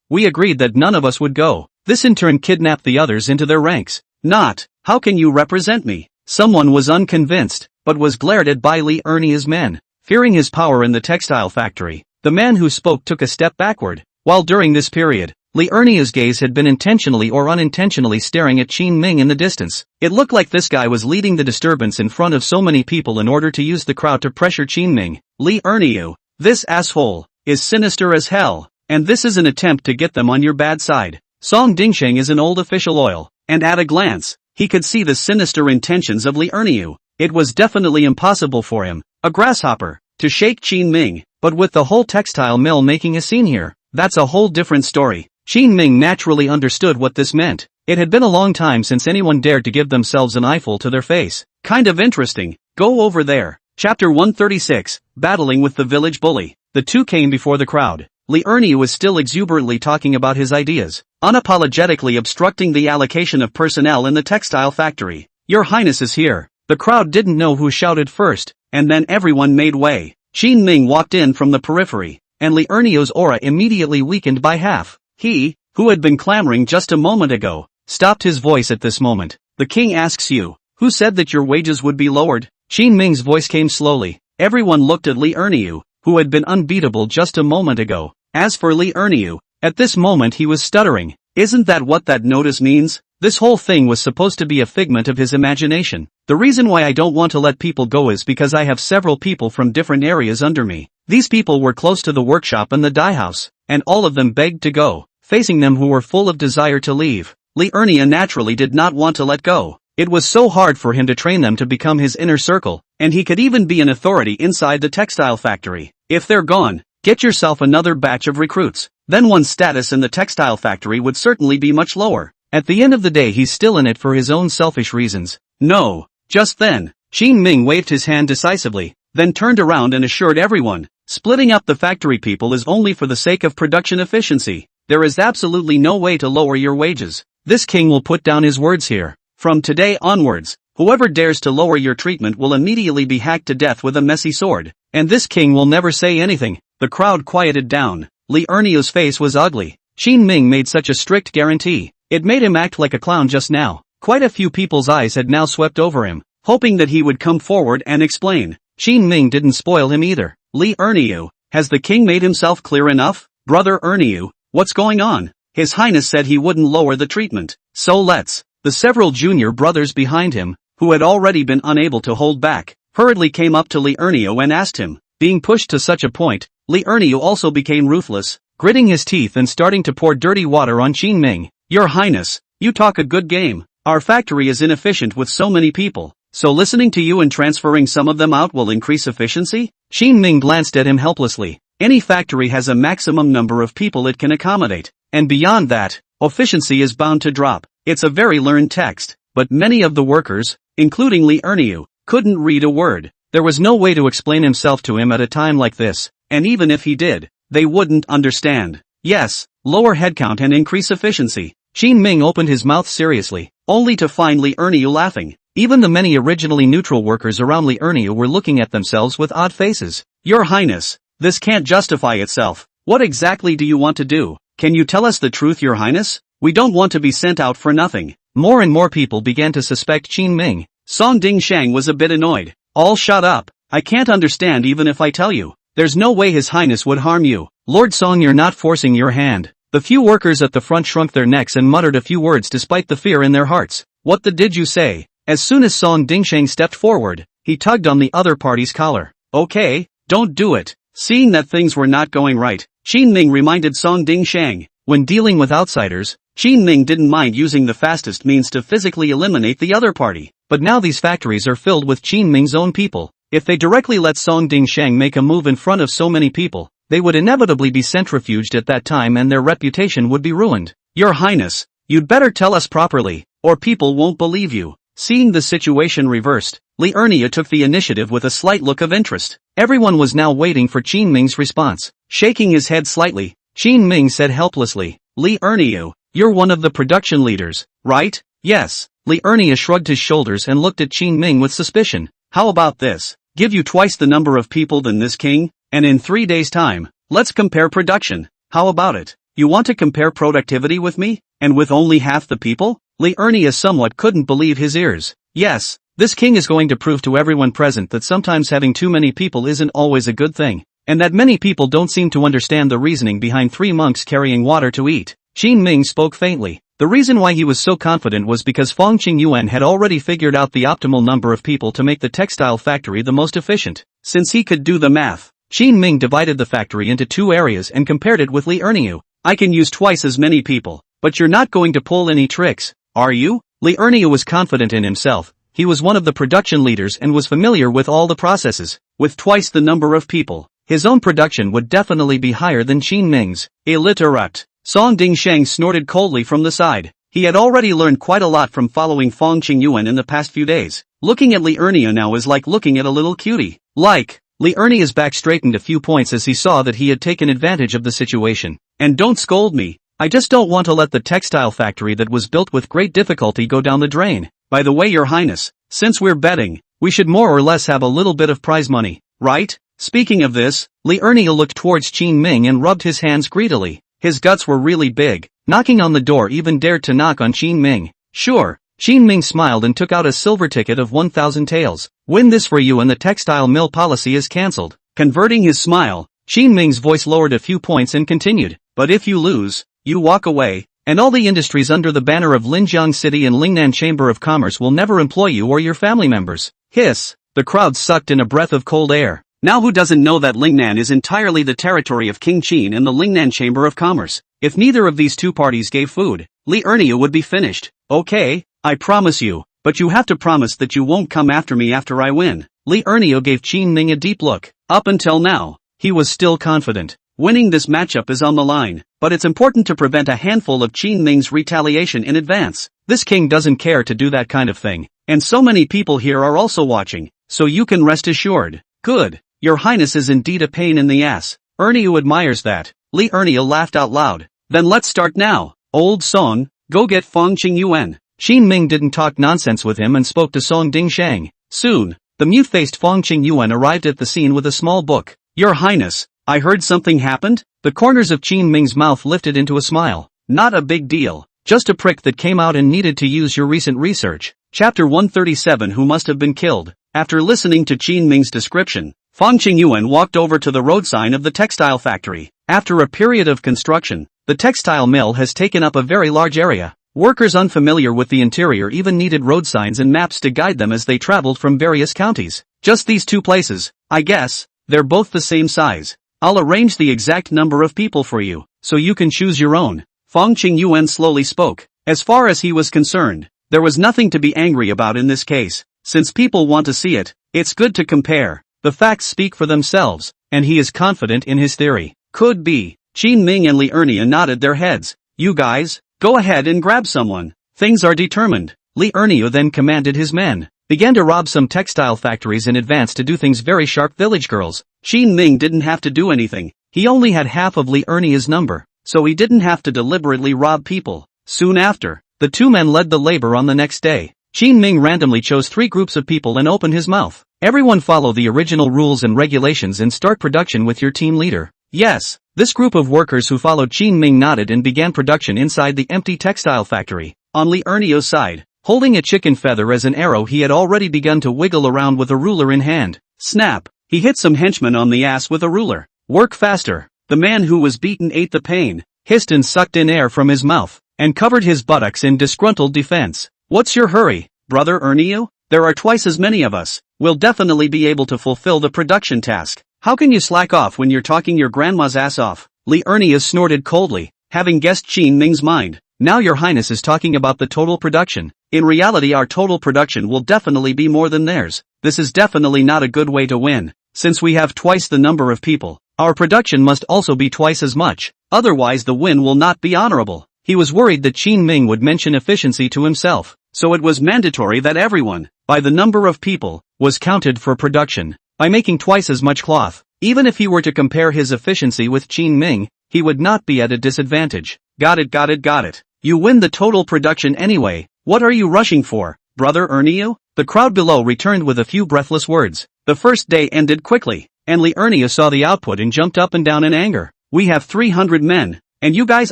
We agreed that none of us would go. This in turn kidnapped the others into their ranks. Not, how can you represent me? Someone was unconvinced, but was glared at by Li Erniu's men. Fearing his power in the textile factory, the man who spoke took a step backward. While during this period, Li Erniu's gaze had been intentionally or unintentionally staring at Qin Ming in the distance. It looked like this guy was leading the disturbance in front of so many people in order to use the crowd to pressure Qin Ming. Li Erniu, this asshole, is sinister as hell, and this is an attempt to get them on your bad side. Song Dingsheng is an old official oil, and at a glance, he could see the sinister intentions of Li Erniu. It was definitely impossible for him, a grasshopper, to shake Qin Ming, but with the whole textile mill making a scene here, that's a whole different story. Qin Ming naturally understood what this meant. It had been a long time since anyone dared to give themselves an eyeful to their face. Kind of interesting. Go over there. Chapter 136, Battling with the Village Bully. The two came before the crowd. Li Erniu was still exuberantly talking about his ideas, unapologetically obstructing the allocation of personnel in the textile factory. Your Highness is here. The crowd didn't know who shouted first, and then everyone made way. Qin Ming walked in from the periphery, and Li Erniu's aura immediately weakened by half. He, who had been clamoring just a moment ago, stopped his voice at this moment. The king asks you, who said that your wages would be lowered? Qin Ming's voice came slowly. Everyone looked at Li Erniu, who had been unbeatable just a moment ago. As for Li Erniu, at this moment he was stuttering. Isn't that what that notice means? This whole thing was supposed to be a figment of his imagination. The reason why I don't want to let people go is because I have several people from different areas under me. These people were close to the workshop and the dye house, and all of them begged to go, facing them who were full of desire to leave. Li Erniu naturally did not want to let go. It was so hard for him to train them to become his inner circle, and he could even be an authority inside the textile factory. If they're gone, get yourself another batch of recruits. Then one's status in the textile factory would certainly be much lower. At the end of the day he's still in it for his own selfish reasons. No. Just then, Qin Ming waved his hand decisively, then turned around and assured everyone, splitting up the factory people is only for the sake of production efficiency. There is absolutely no way to lower your wages. This king will put down his words here. From today onwards, whoever dares to lower your treatment will immediately be hacked to death with a messy sword. And this king will never say anything. The crowd quieted down. Li Erniu's face was ugly. Qin Ming made such a strict guarantee. It made him act like a clown just now. Quite a few people's eyes had now swept over him, hoping that he would come forward and explain. Qin Ming didn't spoil him either. Li Erniu, has the king made himself clear enough? Brother Erniu, what's going on? His Highness said he wouldn't lower the treatment. So let's. The several junior brothers behind him, who had already been unable to hold back, hurriedly came up to Li Erniu and asked him. Being pushed to such a point, Li Erniu also became ruthless, gritting his teeth and starting to pour dirty water on Qin Ming. Your Highness, you talk a good game. Our factory is inefficient with so many people, so listening to you and transferring some of them out will increase efficiency? Qin Ming glanced at him helplessly. Any factory has a maximum number of people it can accommodate, and beyond that, efficiency is bound to drop. It's a very learned text, but many of the workers, including Li Erniu, couldn't read a word. There was no way to explain himself to him at a time like this, and even if he did, they wouldn't understand. Yes, lower headcount and increase efficiency. Qin Ming opened his mouth seriously, only to find Li Erniu laughing. Even the many originally neutral workers around Li Erniu were looking at themselves with odd faces. Your Highness, this can't justify itself. What exactly do you want to do? Can you tell us the truth, Your Highness? We don't want to be sent out for nothing. More and more people began to suspect Qin Ming. Song Dingshang was a bit annoyed. All shut up. I can't understand even if I tell you. There's no way His Highness would harm you. Lord Song, you're not forcing your hand. The few workers at the front shrunk their necks and muttered a few words despite the fear in their hearts. What did you say? As soon as Song Dingshang stepped forward, he tugged on the other party's collar. Okay, don't do it. Seeing that things were not going right, Qin Ming reminded Song Dingshang. When dealing with outsiders, Qin Ming didn't mind using the fastest means to physically eliminate the other party. But now these factories are filled with Qin Ming's own people. If they directly let Song Dingshang make a move in front of so many people, they would inevitably be centrifuged at that time and their reputation would be ruined. Your Highness, you'd better tell us properly, or people won't believe you. Seeing the situation reversed, Li Erniu took the initiative with a slight look of interest. Everyone was now waiting for Qin Ming's response. Shaking his head slightly, Qin Ming said helplessly, Li Erniu, you're one of the production leaders, right? Yes. Li Erniu shrugged his shoulders and looked at Qin Ming with suspicion. How about this? Give you twice the number of people than this king, and in 3 days' time, let's compare production. How about it? You want to compare productivity with me, and with only half the people? Li Erniu somewhat couldn't believe his ears. Yes, this king is going to prove to everyone present that sometimes having too many people isn't always a good thing, and that many people don't seem to understand the reasoning behind 3 monks carrying water to eat. Qin Ming spoke faintly. The reason why he was so confident was because Fong Qingyuan had already figured out the optimal number of people to make the textile factory the most efficient. Since he could do the math, Qin Ming divided the factory into 2 areas and compared it with Li Erniu. I can use twice as many people, but you're not going to pull any tricks, are you? Li Erniu was confident in himself. He was one of the production leaders and was familiar with all the processes. With twice the number of people, his own production would definitely be higher than Qin Ming's. Illiterate. Song Dingshang snorted coldly from the side. He had already learned quite a lot from following Fong Qingyuan in the past few days. Looking at Li Erniu now is like looking at a little cutie. Like, Li Ernia's back straightened a few points as he saw that he had taken advantage of the situation. And don't scold me. I just don't want to let the textile factory that was built with great difficulty go down the drain. By the way, Your Highness, since we're betting, we should more or less have a little bit of prize money, right? Speaking of this, Li Ernia looked towards Qin Ming and rubbed his hands greedily. His guts were really big. Knocking on the door even dared to knock on Qin Ming. Sure. Qin Ming smiled and took out a silver ticket of 1,000 taels. Win this for you and the textile mill policy is cancelled. Converting his smile, Qin Ming's voice lowered a few points and continued. But if you lose, you walk away, and all the industries under the banner of Linjiang City and Lingnan Chamber of Commerce will never employ you or your family members. Hiss. The crowd sucked in a breath of cold air. Now who doesn't know that Lingnan is entirely the territory of King Qin and the Lingnan Chamber of Commerce? If neither of these two parties gave food, Li Ernia would be finished. Okay, I promise you, but you have to promise that you won't come after me after I win. Li Ernia gave Qin Ming a deep look. Up until now, he was still confident. Winning this matchup is on the line, but it's important to prevent a handful of Qin Ming's retaliation in advance. This king doesn't care to do that kind of thing, and so many people here are also watching, so you can rest assured. Good. Your Highness is indeed a pain in the ass. Ernia admires that. Li Ernia laughed out loud. Then let's start now. Old Song, go get Fong Qingyuan. Qin Ming didn't talk nonsense with him and spoke to Song Dingshang. Soon, the mute-faced Fong Qingyuan arrived at the scene with a small book. Your Highness, I heard something happened? The corners of Qin Ming's mouth lifted into a smile. Not a big deal. Just a prick that came out and needed to use your recent research. Chapter 137 Who must have been killed. After listening to Qin Ming's description, Fong Qingyuan walked over to the road sign of the textile factory. After a period of construction, the textile mill has taken up a very large area. Workers unfamiliar with the interior even needed road signs and maps to guide them as they traveled from various counties. Just these two places, I guess, they're both the same size. I'll arrange the exact number of people for you, so you can choose your own. Fong Qingyuan slowly spoke. As far as he was concerned, there was nothing to be angry about in this case. Since people want to see it, it's good to compare. The facts speak for themselves, and he is confident in his theory. Could be. Qin Ming and Li Ernia nodded their heads. You guys, go ahead and grab someone. Things are determined. Li Ernia then commanded his men. Began to rob some textile factories in advance to do things very sharp village girls. Qin Ming didn't have to do anything. He only had half of Li Ernia's number, so he didn't have to deliberately rob people. Soon after, the two men led the labor on the next day. Qin Ming randomly chose 3 groups of people and opened his mouth. Everyone follow the original rules and regulations and start production with your team leader. Yes, this group of workers who followed Qin Ming nodded and began production inside the empty textile factory. On Li Ernia's side, holding a chicken feather as an arrow, he had already begun to wiggle around with a ruler in hand. Snap! He hit some henchmen on the ass with a ruler. Work faster. The man who was beaten ate the pain, hissed and sucked in air from his mouth, and covered his buttocks in disgruntled defense. What's your hurry, brother Ernia? There are twice as many of us. We'll definitely be able to fulfill the production task. How can you slack off when you're talking your grandma's ass off? Li Ernia snorted coldly, having guessed Qin Ming's mind. Now your highness is talking about the total production. In reality our total production will definitely be more than theirs. This is definitely not a good way to win. Since we have twice the number of people, our production must also be twice as much. Otherwise the win will not be honorable. He was worried that Qin Ming would mention efficiency to himself, so it was mandatory that everyone, by the number of people, was counted for production. By making twice as much cloth, even if he were to compare his efficiency with Qin Ming, he would not be at a disadvantage. Got it. You win the total production anyway. What are you rushing for, brother Ernia? The crowd below returned with a few breathless words. The first day ended quickly, and Li Ernia saw the output and jumped up and down in anger. We have 300 men, and you guys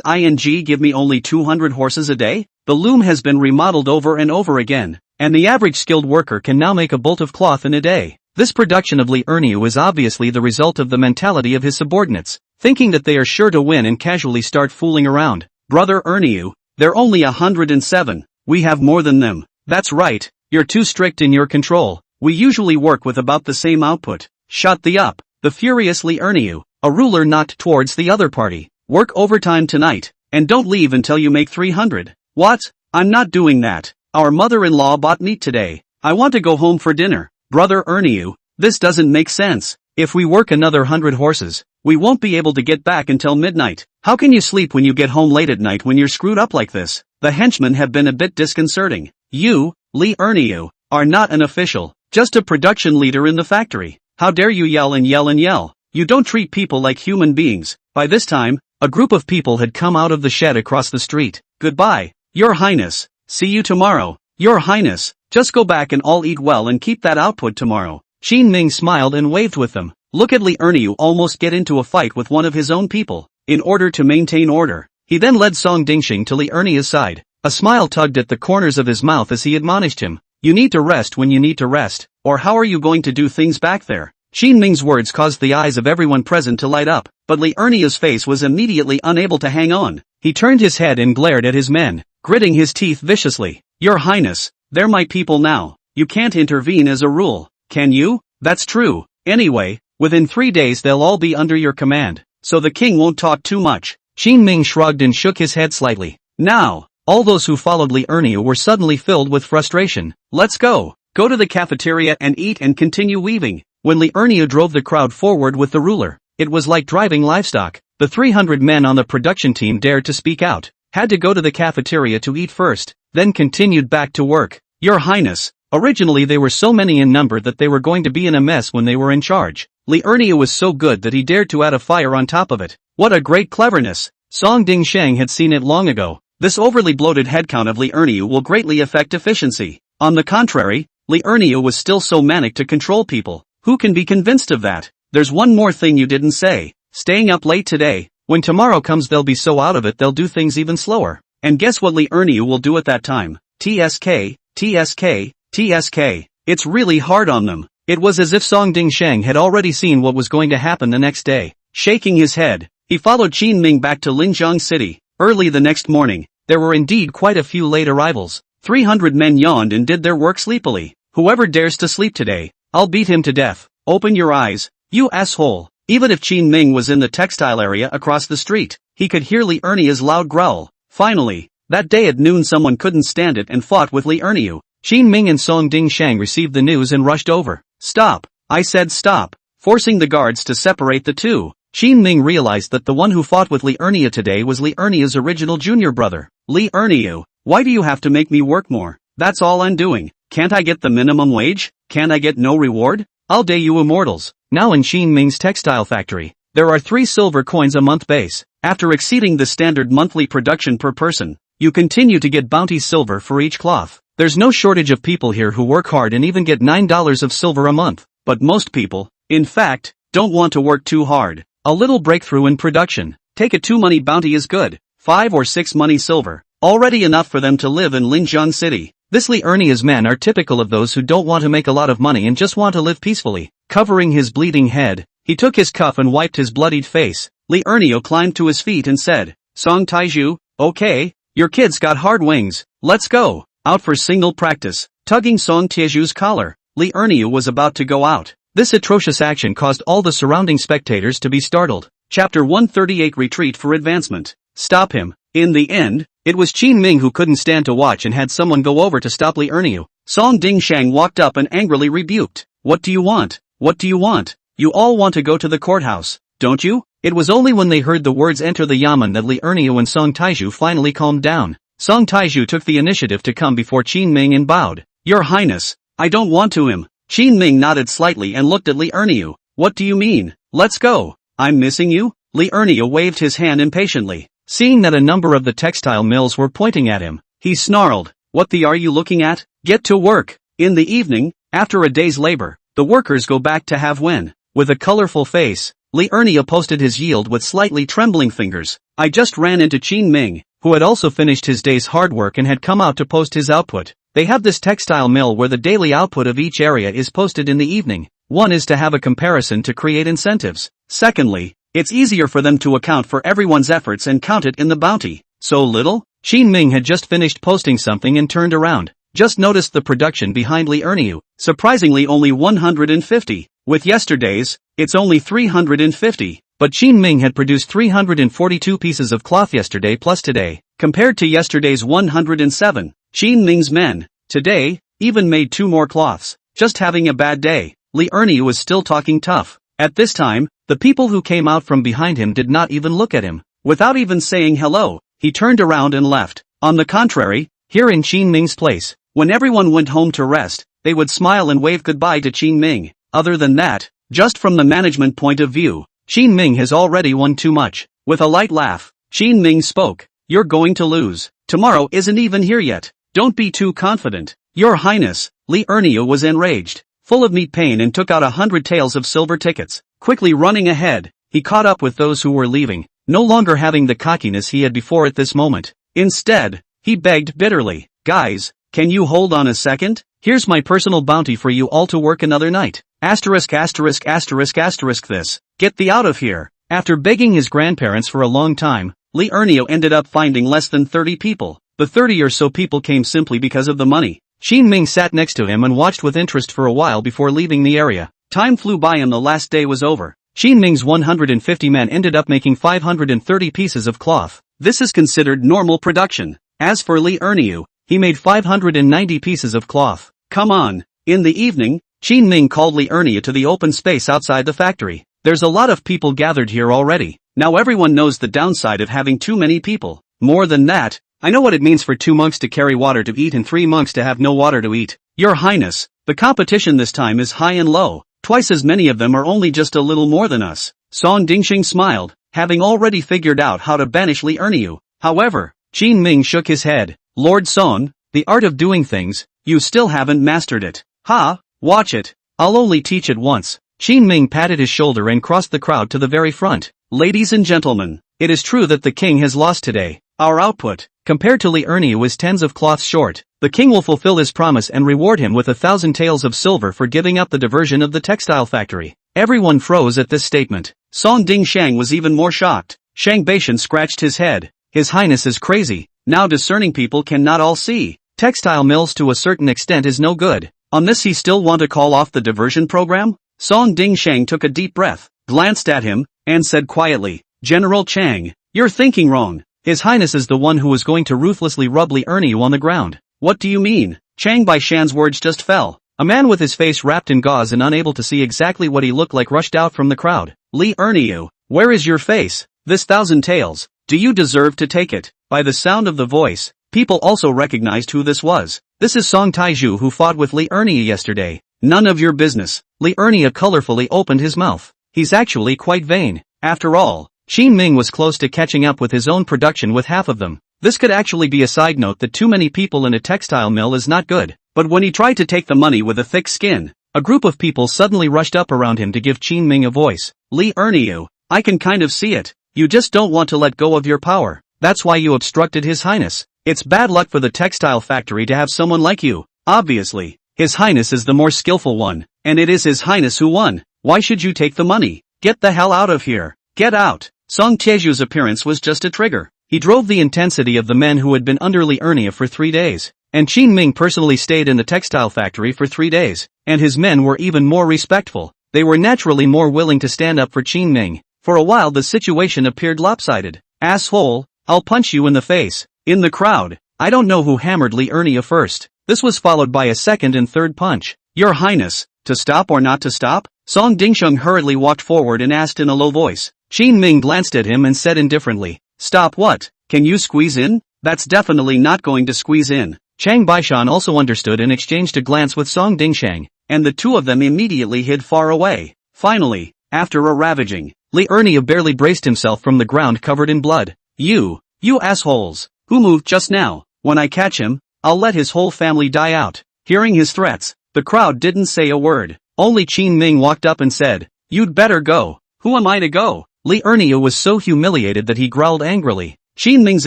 give me only 200 horses a day? The loom has been remodeled over and over again, and the average skilled worker can now make a bolt of cloth in a day. This production of Li Ernia is obviously the result of the mentality of his subordinates, thinking that they are sure to win and casually start fooling around. Brother Ernia, they're only 107. We have more than them. That's right, you're too strict in your control. We usually work with about the same output. Shut the up. The furious Li Ernia, a ruler knocked towards the other party. Work overtime tonight, and don't leave until you make 300. What? I'm not doing that. Our mother-in-law bought meat today. I want to go home for dinner. Brother Ernia, this doesn't make sense. If we work another 100 horses, we won't be able to get back until midnight. How can you sleep when you get home late at night when you're screwed up like this? The henchmen have been a bit disconcerting. You, Li Ernia, are not an official, just a production leader in the factory. How dare you yell and yell and yell? You don't treat people like human beings. By this time, a group of people had come out of the shed across the street. Goodbye, Your Highness. See you tomorrow. Your Highness, just go back and all eat well and keep that output tomorrow. Qin Ming smiled and waved with them. Look at Li Erniu almost get into a fight with one of his own people. In order to maintain order, he then led Song Dingxing to Li Erniu's side. A smile tugged at the corners of his mouth as he admonished him. You need to rest when you need to rest, or how are you going to do things back there? Qin Ming's words caused the eyes of everyone present to light up, but Li Erniu's face was immediately unable to hang on. He turned his head and glared at his men, gritting his teeth viciously. Your Highness, they're my people now. You can't intervene as a rule, can you? That's true. Anyway, within 3 days they'll all be under your command, so the king won't talk too much. Qin Ming shrugged and shook his head slightly. Now, all those who followed Li Erniu were suddenly filled with frustration. Let's go. Go to the cafeteria and eat and continue weaving. When Li Erniu drove the crowd forward with the ruler, it was like driving livestock. The 300 men on the production team dared to speak out, had to go to the cafeteria to eat first, then continued back to work. Your Highness, originally they were so many in number that they were going to be in a mess when they were in charge. Li Erniu was so good that he dared to add a fire on top of it. What a great cleverness! Song Dingsheng had seen it long ago. This overly bloated headcount of Li Erniu will greatly affect efficiency. On the contrary, Li Erniu was still so manic to control people. Who can be convinced of that? There's one more thing you didn't say. Staying up late today. When tomorrow comes they'll be so out of it they'll do things even slower. And guess what Li Erniu will do at that time? TSK, TSK, TSK. It's really hard on them. It was as if Song Dingsheng had already seen what was going to happen the next day. Shaking his head, he followed Qin Ming back to Linjiang City. Early the next morning, there were indeed quite a few late arrivals. 300 men yawned and did their work sleepily. Whoever dares to sleep today, I'll beat him to death. Open your eyes, you asshole. Even if Qin Ming was in the textile area across the street, he could hear Li Erniu's loud growl. Finally, that day at noon someone couldn't stand it and fought with Li Erniu. Qin Ming and Song Dingsheng received the news and rushed over. Stop, I said stop, forcing the guards to separate the two. Qin Ming realized that the one who fought with Li Erniu today was Li Erniu's original junior brother. Li Erniu, why do you have to make me work more? That's all I'm doing. Can't I get the minimum wage? Can't I get no reward? I'll day you immortals. Now in Qin Ming's textile factory, there are 3 silver coins a month base. After exceeding the standard monthly production per person, you continue to get bounty silver for each cloth. There's no shortage of people here who work hard and even get $9 of silver a month. But most people, in fact, don't want to work too hard. A little breakthrough in production. Take a 2 money bounty is good. 5 or 6 money silver. Already enough for them to live in Linjiang City. This Li Erniu's men are typical of those who don't want to make a lot of money and just want to live peacefully. Covering his bleeding head, he took his cuff and wiped his bloodied face. Li Erniu climbed to his feet and said, Song Taiju, okay, your kid's got hard wings, let's go, out for single practice. Tugging Song Taiju's collar, Li Erniu was about to go out. This atrocious action caused all the surrounding spectators to be startled. Chapter 138 Retreat for Advancement. Stop him. In the end, it was Qin Ming who couldn't stand to watch and had someone go over to stop Li Erniu. Song Dingsheng walked up and angrily rebuked. What do you want? What do you want? You all want to go to the courthouse, don't you? It was only when they heard the words enter the yamen that Li Erniu and Song Taiju finally calmed down. Song Taiju took the initiative to come before Qin Ming and bowed. Your Highness, I don't want to him. Qin Ming nodded slightly and looked at Li Erniu. What do you mean? Let's go. I'm missing you? Li Erniu waved his hand impatiently. Seeing that a number of the textile mills were pointing at him, he snarled, What the are you looking at? Get to work. In the evening, after a day's labor, the workers go back to have when. With a colorful face, Li Erniu posted his yield with slightly trembling fingers. I just ran into Qin Ming, who had also finished his day's hard work and had come out to post his output. They have this textile mill where the daily output of each area is posted in the evening. One is to have a comparison to create incentives. Secondly, it's easier for them to account for everyone's efforts and count it in the bounty. So little? Qin Ming had just finished posting something and turned around. Just noticed the production behind Li Erniu. Surprisingly only 150. With yesterday's, it's only 350. But Qin Ming had produced 342 pieces of cloth yesterday plus today, compared to yesterday's 107. Qin Ming's men, today, even made 2 more cloths. Just having a bad day. Li Erniu was still talking tough. At this time, the people who came out from behind him did not even look at him. Without even saying hello, he turned around and left. On the contrary, here in Qin Ming's place, when everyone went home to rest, they would smile and wave goodbye to Qin Ming. Other than that, Just from the management point of view, Qin Ming has already won too much. With a light laugh, Qin Ming spoke. You're going to lose. Tomorrow isn't even here yet. Don't be too confident. Your Highness. Li Erniu was enraged, full of meat pain, and took out 100 taels of silver tickets. Quickly running ahead, he caught up with those who were leaving, no longer having the cockiness he had before at this moment. Instead, he begged bitterly, guys, can you hold on a second? Here's my personal bounty for you all to work another night. Asterisk asterisk asterisk asterisk this. Get thee out of here. After begging his grandparents for a long time, Li Erniu ended up finding less than 30 people. The 30 or so people came simply because of the money. Qin Ming sat next to him and watched with interest for a while before leaving the area. Time flew by and the last day was over. Qin Ming's 150 men ended up making 530 pieces of cloth. This is considered normal production. As for Li Erniu, he made 590 pieces of cloth. Come on. In the evening, Qin Ming called Li Erniu to the open space outside the factory. There's a lot of people gathered here already. Now everyone knows the downside of having too many people. More than that, I know what it means for 2 monks to carry water to eat and 3 monks to have no water to eat. Your Highness, the competition this time is high and low. Twice as many of them are only just a little more than us. Song Dingxing smiled, having already figured out how to banish Li Erniu. However, Qin Ming shook his head. Lord Song, the art of doing things, you still haven't mastered it. Ha, watch it. I'll only teach it once. Qin Ming patted his shoulder and crossed the crowd to the very front. Ladies and gentlemen, it is true that the king has lost today. Our output, compared to Li Erniu, is tens of cloths short. The king will fulfill his promise and reward him with 1,000 taels of silver for giving up the diversion of the textile factory. Everyone froze at this statement. Song Dingshang was even more shocked. Shang Beishan scratched his head. His Highness is crazy. Now discerning people cannot all see. Textile mills to a certain extent is no good. On this he still want to call off the diversion program? Song Dingshang took a deep breath, glanced at him, and said quietly, General Chang, you're thinking wrong. His Highness is the one who was going to ruthlessly rub Li Erniu on the ground. What do you mean? Chang Baishan's words just fell. A man with his face wrapped in gauze and unable to see exactly what he looked like rushed out from the crowd. Li Erniu, where is your face? This 1,000 taels, do you deserve to take it? By the sound of the voice, people also recognized who this was. This is Song Taizhu who fought with Li Erniu yesterday. None of your business. Li Erniu colorfully opened his mouth. He's actually quite vain. After all, Qin Ming was close to catching up with his own production with half of them. This could actually be a side note that too many people in a textile mill is not good. But when he tried to take the money with a thick skin, a group of people suddenly rushed up around him to give Qin Ming a voice. Li Erniu, I can kind of see it. You just don't want to let go of your power. That's why you obstructed His Highness. It's bad luck for the textile factory to have someone like you. Obviously, His Highness is the more skillful one, and it is His Highness who won. Why should you take the money? Get the hell out of here. Get out. Song Taizhu's appearance was just a trigger. He drove the intensity of the men who had been under Li Erniu for 3 days. And Qin Ming personally stayed in the textile factory for 3 days. And his men were even more respectful. They were naturally more willing to stand up for Qin Ming. For a while the situation appeared lopsided. Asshole, I'll punch you in the face. In the crowd, I don't know who hammered Li Erniu first. This was followed by a second and third punch. Your Highness, to stop or not to stop? Song Dingsheng hurriedly walked forward and asked in a low voice. Qin Ming glanced at him and said indifferently, Stop what? Can you squeeze in? That's definitely not going to squeeze in. Chang Baishan also understood and exchanged a glance with Song Dingsheng, and the two of them immediately hid far away. Finally, after a ravaging, Li Erniu barely braced himself from the ground covered in blood. You assholes, who moved just now? When I catch him, I'll let his whole family die out. Hearing his threats, the crowd didn't say a word. Only Qin Ming walked up and said, You'd better go. Who am I to go? Li Erniu was so humiliated that he growled angrily. Qin Ming's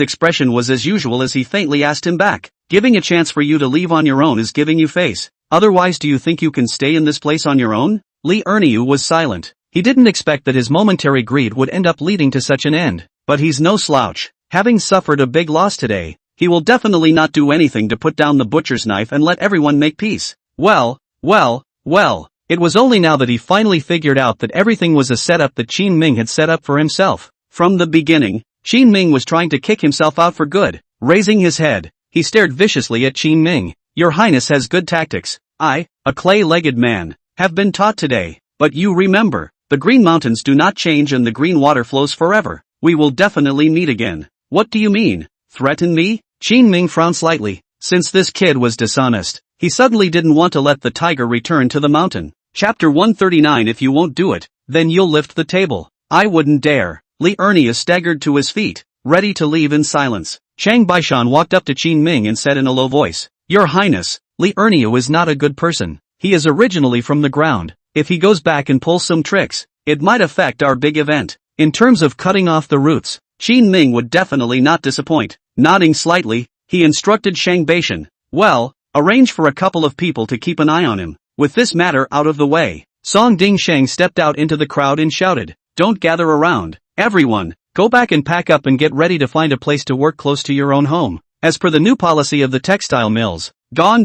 expression was as usual as he faintly asked him back. Giving a chance for you to leave on your own is giving you face. Otherwise do you think you can stay in this place on your own? Li Erniu was silent. He didn't expect that his momentary greed would end up leading to such an end. But he's no slouch. Having suffered a big loss today, he will definitely not do anything to put down the butcher's knife and let everyone make peace. Well, it was only now that he finally figured out that everything was a setup that Qin Ming had set up for himself. From the beginning, Qin Ming was trying to kick himself out for good. Raising his head, he stared viciously at Qin Ming. Your Highness has good tactics. I, a clay-legged man, have been taught today. But you remember, the green mountains do not change and the green water flows forever. We will definitely meet again. What do you mean? Threaten me? Qin Ming frowned slightly. Since this kid was dishonest, he suddenly didn't want to let the tiger return to the mountain. Chapter 139. If you won't do it, then you'll lift the table. I wouldn't dare. Li Ernia staggered to his feet, ready to leave in silence. Chang Baishan walked up to Qin Ming and said in a low voice, Your Highness, Li Ernia is not a good person. He is originally from the ground. If he goes back and pulls some tricks, it might affect our big event. In terms of cutting off the roots, Qin Ming would definitely not disappoint. Nodding slightly, he instructed Shang Baishan, well, arrange for a couple of people to keep an eye on him. With this matter out of the way, Song Dingsheng stepped out into the crowd and shouted, Don't gather around. Everyone, go back and pack up and get ready to find a place to work close to your own home. As per the new policy of the textile mills, gone.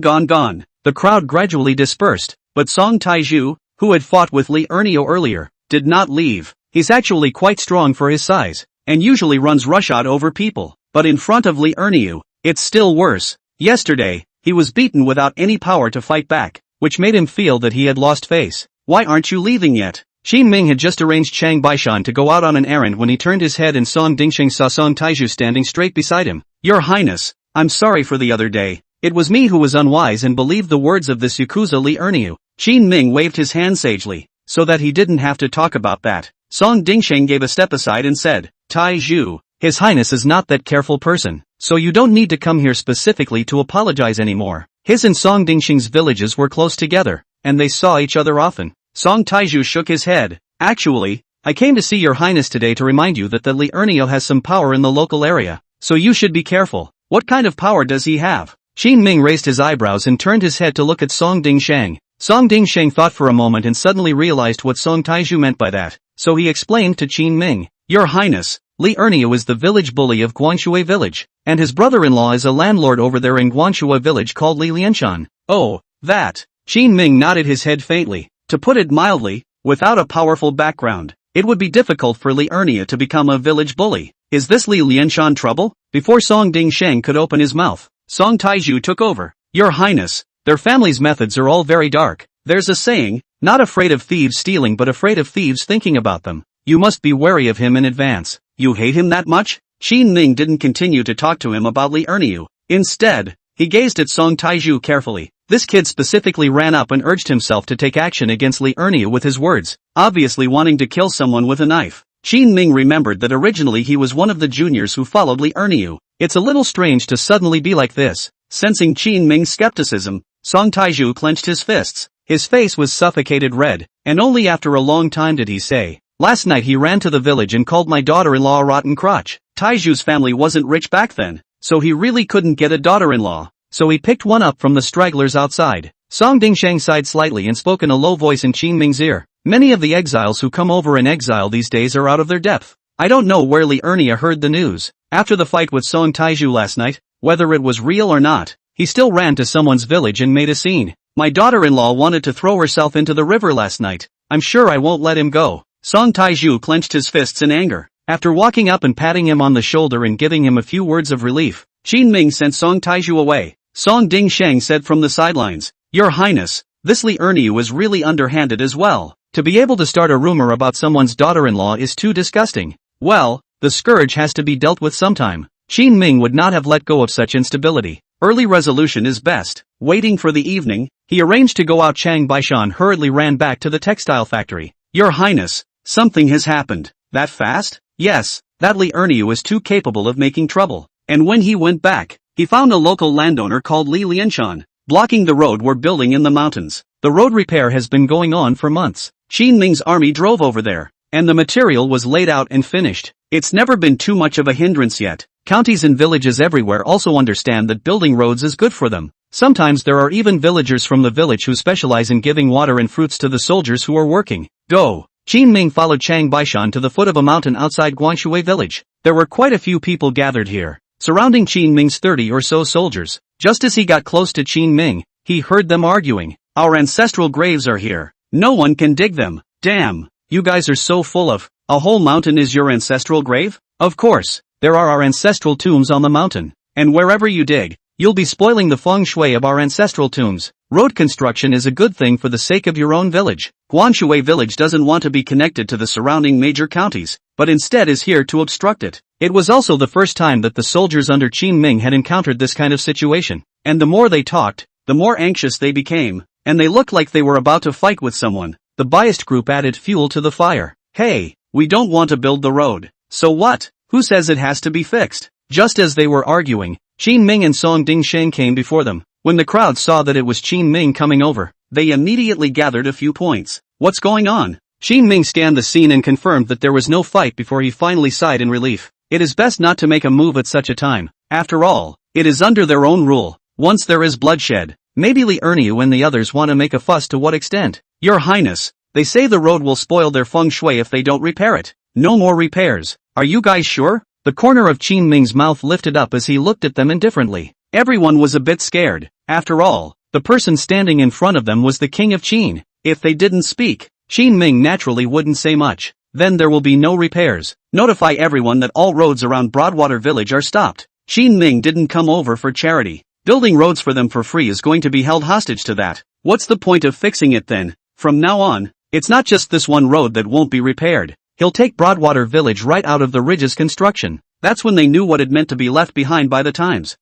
The crowd gradually dispersed, but Song Taiju, who had fought with Li Ernio earlier, did not leave. He's actually quite strong for his size, and usually runs roughshod over people. But in front of Li Ernio, it's still worse. Yesterday, he was beaten without any power to fight back, which made him feel that he had lost face. Why aren't you leaving yet? Qin Ming had just arranged Chang Baishan to go out on an errand when he turned his head and Song Dingsheng saw Song Taiju standing straight beside him. Your Highness, I'm sorry for the other day. It was me who was unwise and believed the words of this Yakuza Li Ernio. Qin Ming waved his hand sagely, so that he didn't have to talk about that. Song Dingsheng gave a step aside and said, Taiju, His Highness is not that careful person, so you don't need to come here specifically to apologize anymore. His and Song Dingsheng's villages were close together, and they saw each other often. Song Taiju shook his head. Actually, I came to see your Highness today to remind you that the Li Ernio has some power in the local area, so you should be careful. What kind of power does he have? Qin Ming raised his eyebrows and turned his head to look at Song Dingsheng. Song Dingsheng thought for a moment and suddenly realized what Song Taiju meant by that, so he explained to Qin Ming, Your Highness, Li Ernio is the village bully of Guanshui village, and his brother-in-law is a landlord over there in Guanshua village called Li Lianshan. Oh, that. Qin Ming nodded his head faintly. To put it mildly, without a powerful background, it would be difficult for Li Ernia to become a village bully. Is this Li Lianshan trouble? Before Song Dingsheng could open his mouth, Song Taiju took over. Your Highness, their family's methods are all very dark. There's a saying, not afraid of thieves stealing but afraid of thieves thinking about them. You must be wary of him in advance. You hate him that much? Qin Ming didn't continue to talk to him about Li Ernio. Instead, he gazed at Song Taiju carefully. This kid specifically ran up and urged himself to take action against Li Ernio with his words, obviously wanting to kill someone with a knife. Qin Ming remembered that originally he was one of the juniors who followed Li Ernio. It's a little strange to suddenly be like this. Sensing Qin Ming's skepticism, Song Taiju clenched his fists. His face was suffocated red, and only after a long time did he say, Last night he ran to the village and called my daughter-in-law a rotten crotch. Taiju's family wasn't rich back then, so he really couldn't get a daughter-in-law. So he picked one up from the stragglers outside. Song Dingsheng sighed slightly and spoke in a low voice in Qin Ming's ear. Many of the exiles who come over in exile these days are out of their depth. I don't know where Li Ernia heard the news. After the fight with Song Taiju last night, whether it was real or not, he still ran to someone's village and made a scene. My daughter-in-law wanted to throw herself into the river last night. I'm sure I won't let him go. Song Taiju clenched his fists in anger. After walking up and patting him on the shoulder and giving him a few words of relief, Qin Ming sent Song Taiju away. Song Dingsheng said from the sidelines, Your Highness, this Li Ernio is really underhanded as well. To be able to start a rumor about someone's daughter-in-law is too disgusting. Well, the scourge has to be dealt with sometime. Qin Ming would not have let go of such instability. Early resolution is best. Waiting for the evening, he arranged to go out. Chang Baishan hurriedly ran back to the textile factory. Your Highness, something has happened. That fast? Yes, that Li Ernio is too capable of making trouble. And when he went back, he found a local landowner called Li Lianshan, blocking the road we're building in the mountains. The road repair has been going on for months. Qin Ming's army drove over there, and the material was laid out and finished. It's never been too much of a hindrance yet. Counties and villages everywhere also understand that building roads is good for them. Sometimes there are even villagers from the village who specialize in giving water and fruits to the soldiers who are working. Go! Qin Ming followed Chang Baishan to the foot of a mountain outside Guanshui village. There were quite a few people gathered here, surrounding Qin Ming's 30 or so soldiers. Just as he got close to Qin Ming, he heard them arguing. Our ancestral graves are here. No one can dig them. Damn, you guys are so full of, a whole mountain is your ancestral grave? Of course, there are our ancestral tombs on the mountain. And wherever you dig, you'll be spoiling the feng shui of our ancestral tombs. Road construction is a good thing for the sake of your own village. Guanshui village doesn't want to be connected to the surrounding major counties, but instead is here to obstruct it. It was also the first time that the soldiers under Qin Ming had encountered this kind of situation, and the more they talked, the more anxious they became. and they looked like they were about to fight with someone. The biased group added fuel to the fire. Hey, we don't want to build the road. So what? Who says it has to be fixed? Just as they were arguing, Qin Ming and Song Dingsheng came before them. When the crowd saw that it was Qin Ming coming over, they immediately gathered a few points. What's going on? Qin Ming scanned the scene and confirmed that there was no fight before he finally sighed in relief. It is best not to make a move at such a time. After all, it is under their own rule. Once there is bloodshed, maybe Li Erniu and the others want to make a fuss. To what extent? Your Highness, they say the road will spoil their feng shui if they don't repair it. No more repairs. Are you guys sure? The corner of Qin Ming's mouth lifted up as he looked at them indifferently. Everyone was a bit scared. After all, the person standing in front of them was the king of Qin. If they didn't speak, Qin Ming naturally wouldn't say much. Then there will be no repairs. Notify everyone that all roads around Broadwater Village are stopped. Qin Ming didn't come over for charity. Building roads for them for free is going to be held hostage to that. What's the point of fixing it then? From now on, it's not just this one road that won't be repaired. He'll take Broadwater Village right out of the ridge's construction. That's when they knew what it meant to be left behind by the times.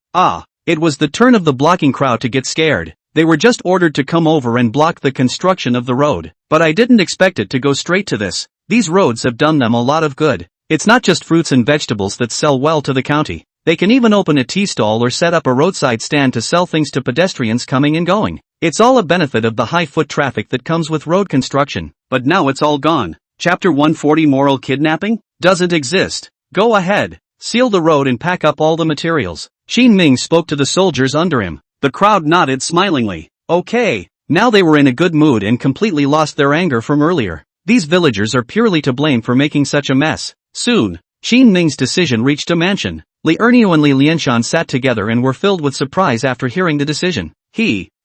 It was the turn of the blocking crowd to get scared. They were just ordered to come over and block the construction of the road. But I didn't expect it to go straight to this. These roads have done them a lot of good. It's not just fruits and vegetables that sell well to the county. They can even open a tea stall or set up a roadside stand to sell things to pedestrians coming and going. It's all a benefit of the high foot traffic that comes with road construction. But now it's all gone. Chapter 140 Moral Kidnapping? Doesn't exist. Go ahead. Seal the road and pack up all the materials. Qin Ming spoke to the soldiers under him. The crowd nodded smilingly. Okay. Now they were in a good mood and completely lost their anger from earlier. These villagers are purely to blame for making such a mess. Soon, Qin Ming's decision reached a mansion. Li Erniu and Li Lianshan sat together and were filled with surprise after hearing the decision.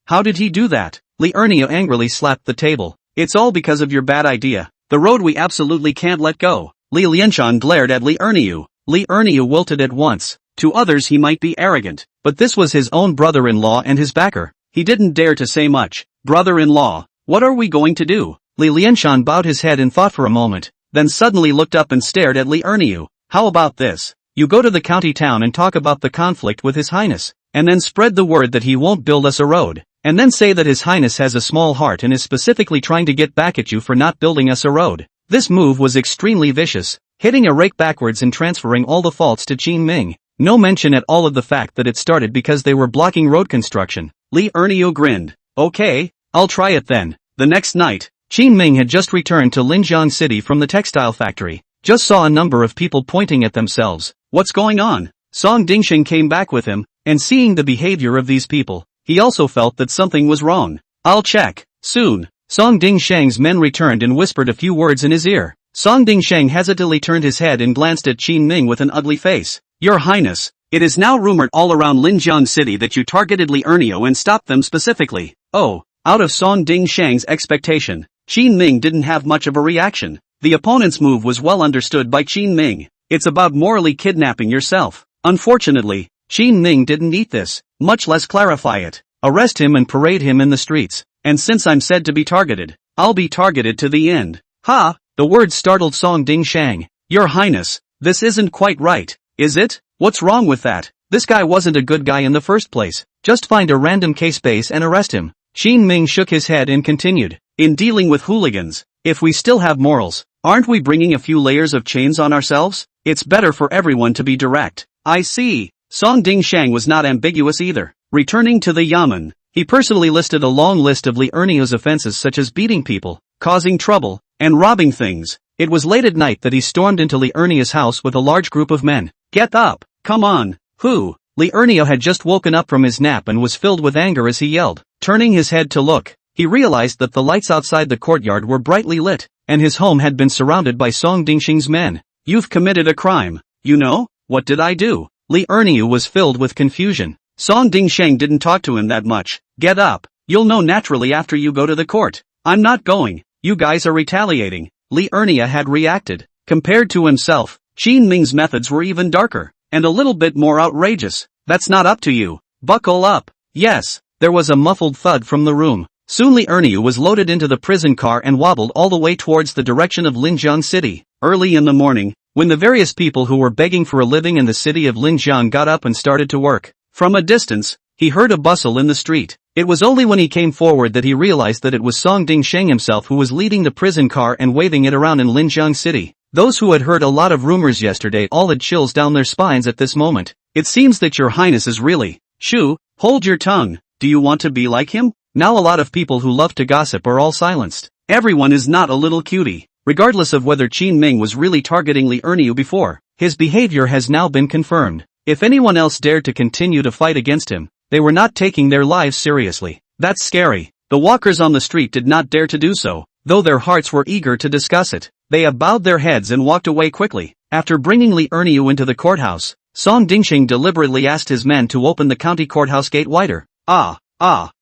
How did he do that? Li Erniu angrily slapped the table. It's all because of your bad idea. The road we absolutely can't let go. Li Lianshan glared at Li Erniu. Li Erniu wilted at once. To others he might be arrogant, but this was his own brother-in-law and his backer. He didn't dare to say much. Brother-in-law, what are we going to do? Li Lianshan bowed his head in thought for a moment, then suddenly looked up and stared at Li Erniu. How about this? You go to the county town and talk about the conflict with His Highness, and then spread the word that he won't build us a road, and then say that His Highness has a small heart and is specifically trying to get back at you for not building us a road. This move was extremely vicious, hitting a rake backwards and transferring all the faults to Qin Ming. No mention at all of the fact that it started because they were blocking road construction. Li Erniu grinned. Okay, I'll try it then. The next night, Qin Ming had just returned to Linjiang City from the textile factory. Just saw a number of people pointing at themselves. What's going on? Song Dingsheng came back with him, and seeing the behavior of these people, he also felt that something was wrong. I'll check. Soon, Song Dingsheng's men returned and whispered a few words in his ear. Song Dingsheng hesitantly turned his head and glanced at Qin Ming with an ugly face. Your Highness, it is now rumored all around Linjiang City that you targeted Li Erniu and stopped them specifically. Oh, out of Song Dingsheng's expectation, Qin Ming didn't have much of a reaction. The opponent's move was well understood by Qin Ming. It's about morally kidnapping yourself. Unfortunately, Qin Ming didn't eat this, much less clarify it. Arrest him and parade him in the streets. And since I'm said to be targeted, I'll be targeted to the end. Ha! The words startled Song Dingsheng. Your Highness, this isn't quite right, is it? What's wrong with that? This guy wasn't a good guy in the first place. Just find a random case base and arrest him. Qin Ming shook his head and continued. In dealing with hooligans, if we still have morals, aren't we bringing a few layers of chains on ourselves? It's better for everyone to be direct. I see. Song Dingsheng was not ambiguous either. Returning to the yamen, he personally listed a long list of Li Erniu's offenses such as beating people, causing trouble, and robbing things. It was late at night that he stormed into Li Erniu's house with a large group of men. Get up! Come on! Who? Li Erniu had just woken up from his nap and was filled with anger as he yelled. Turning his head to look, he realized that the lights outside the courtyard were brightly lit, and his home had been surrounded by Song Dingsheng's men. You've committed a crime. You know? What did I do? Li Erniu was filled with confusion. Song Dingsheng didn't talk to him that much. Get up. You'll know naturally after you go to the court. I'm not going. You guys are retaliating. Li Erniu had reacted. Compared to himself, Qin Ming's methods were even darker, and a little bit more outrageous. That's not up to you. Buckle up. Yes. There was a muffled thud from the room. Soon Li Erniu was loaded into the prison car and wobbled all the way towards the direction of Linjiang City. Early in the morning, when the various people who were begging for a living in the city of Linjiang got up and started to work, from a distance, he heard a bustle in the street. It was only when he came forward that he realized that it was Song Dingsheng himself who was leading the prison car and waving it around in Linjiang City. Those who had heard a lot of rumors yesterday all had chills down their spines at this moment. It seems that your highness is really... Shoo, hold your tongue. Do you want to be like him? Now a lot of people who love to gossip are all silenced. Everyone is not a little cutie. Regardless of whether Qin Ming was really targeting Li Erniu before, his behavior has now been confirmed. If anyone else dared to continue to fight against him, they were not taking their lives seriously. That's scary. The walkers on the street did not dare to do so, though their hearts were eager to discuss it. They have bowed their heads and walked away quickly. After bringing Li Erniu into the courthouse, Song Dingsheng deliberately asked his men to open the county courthouse gate wider.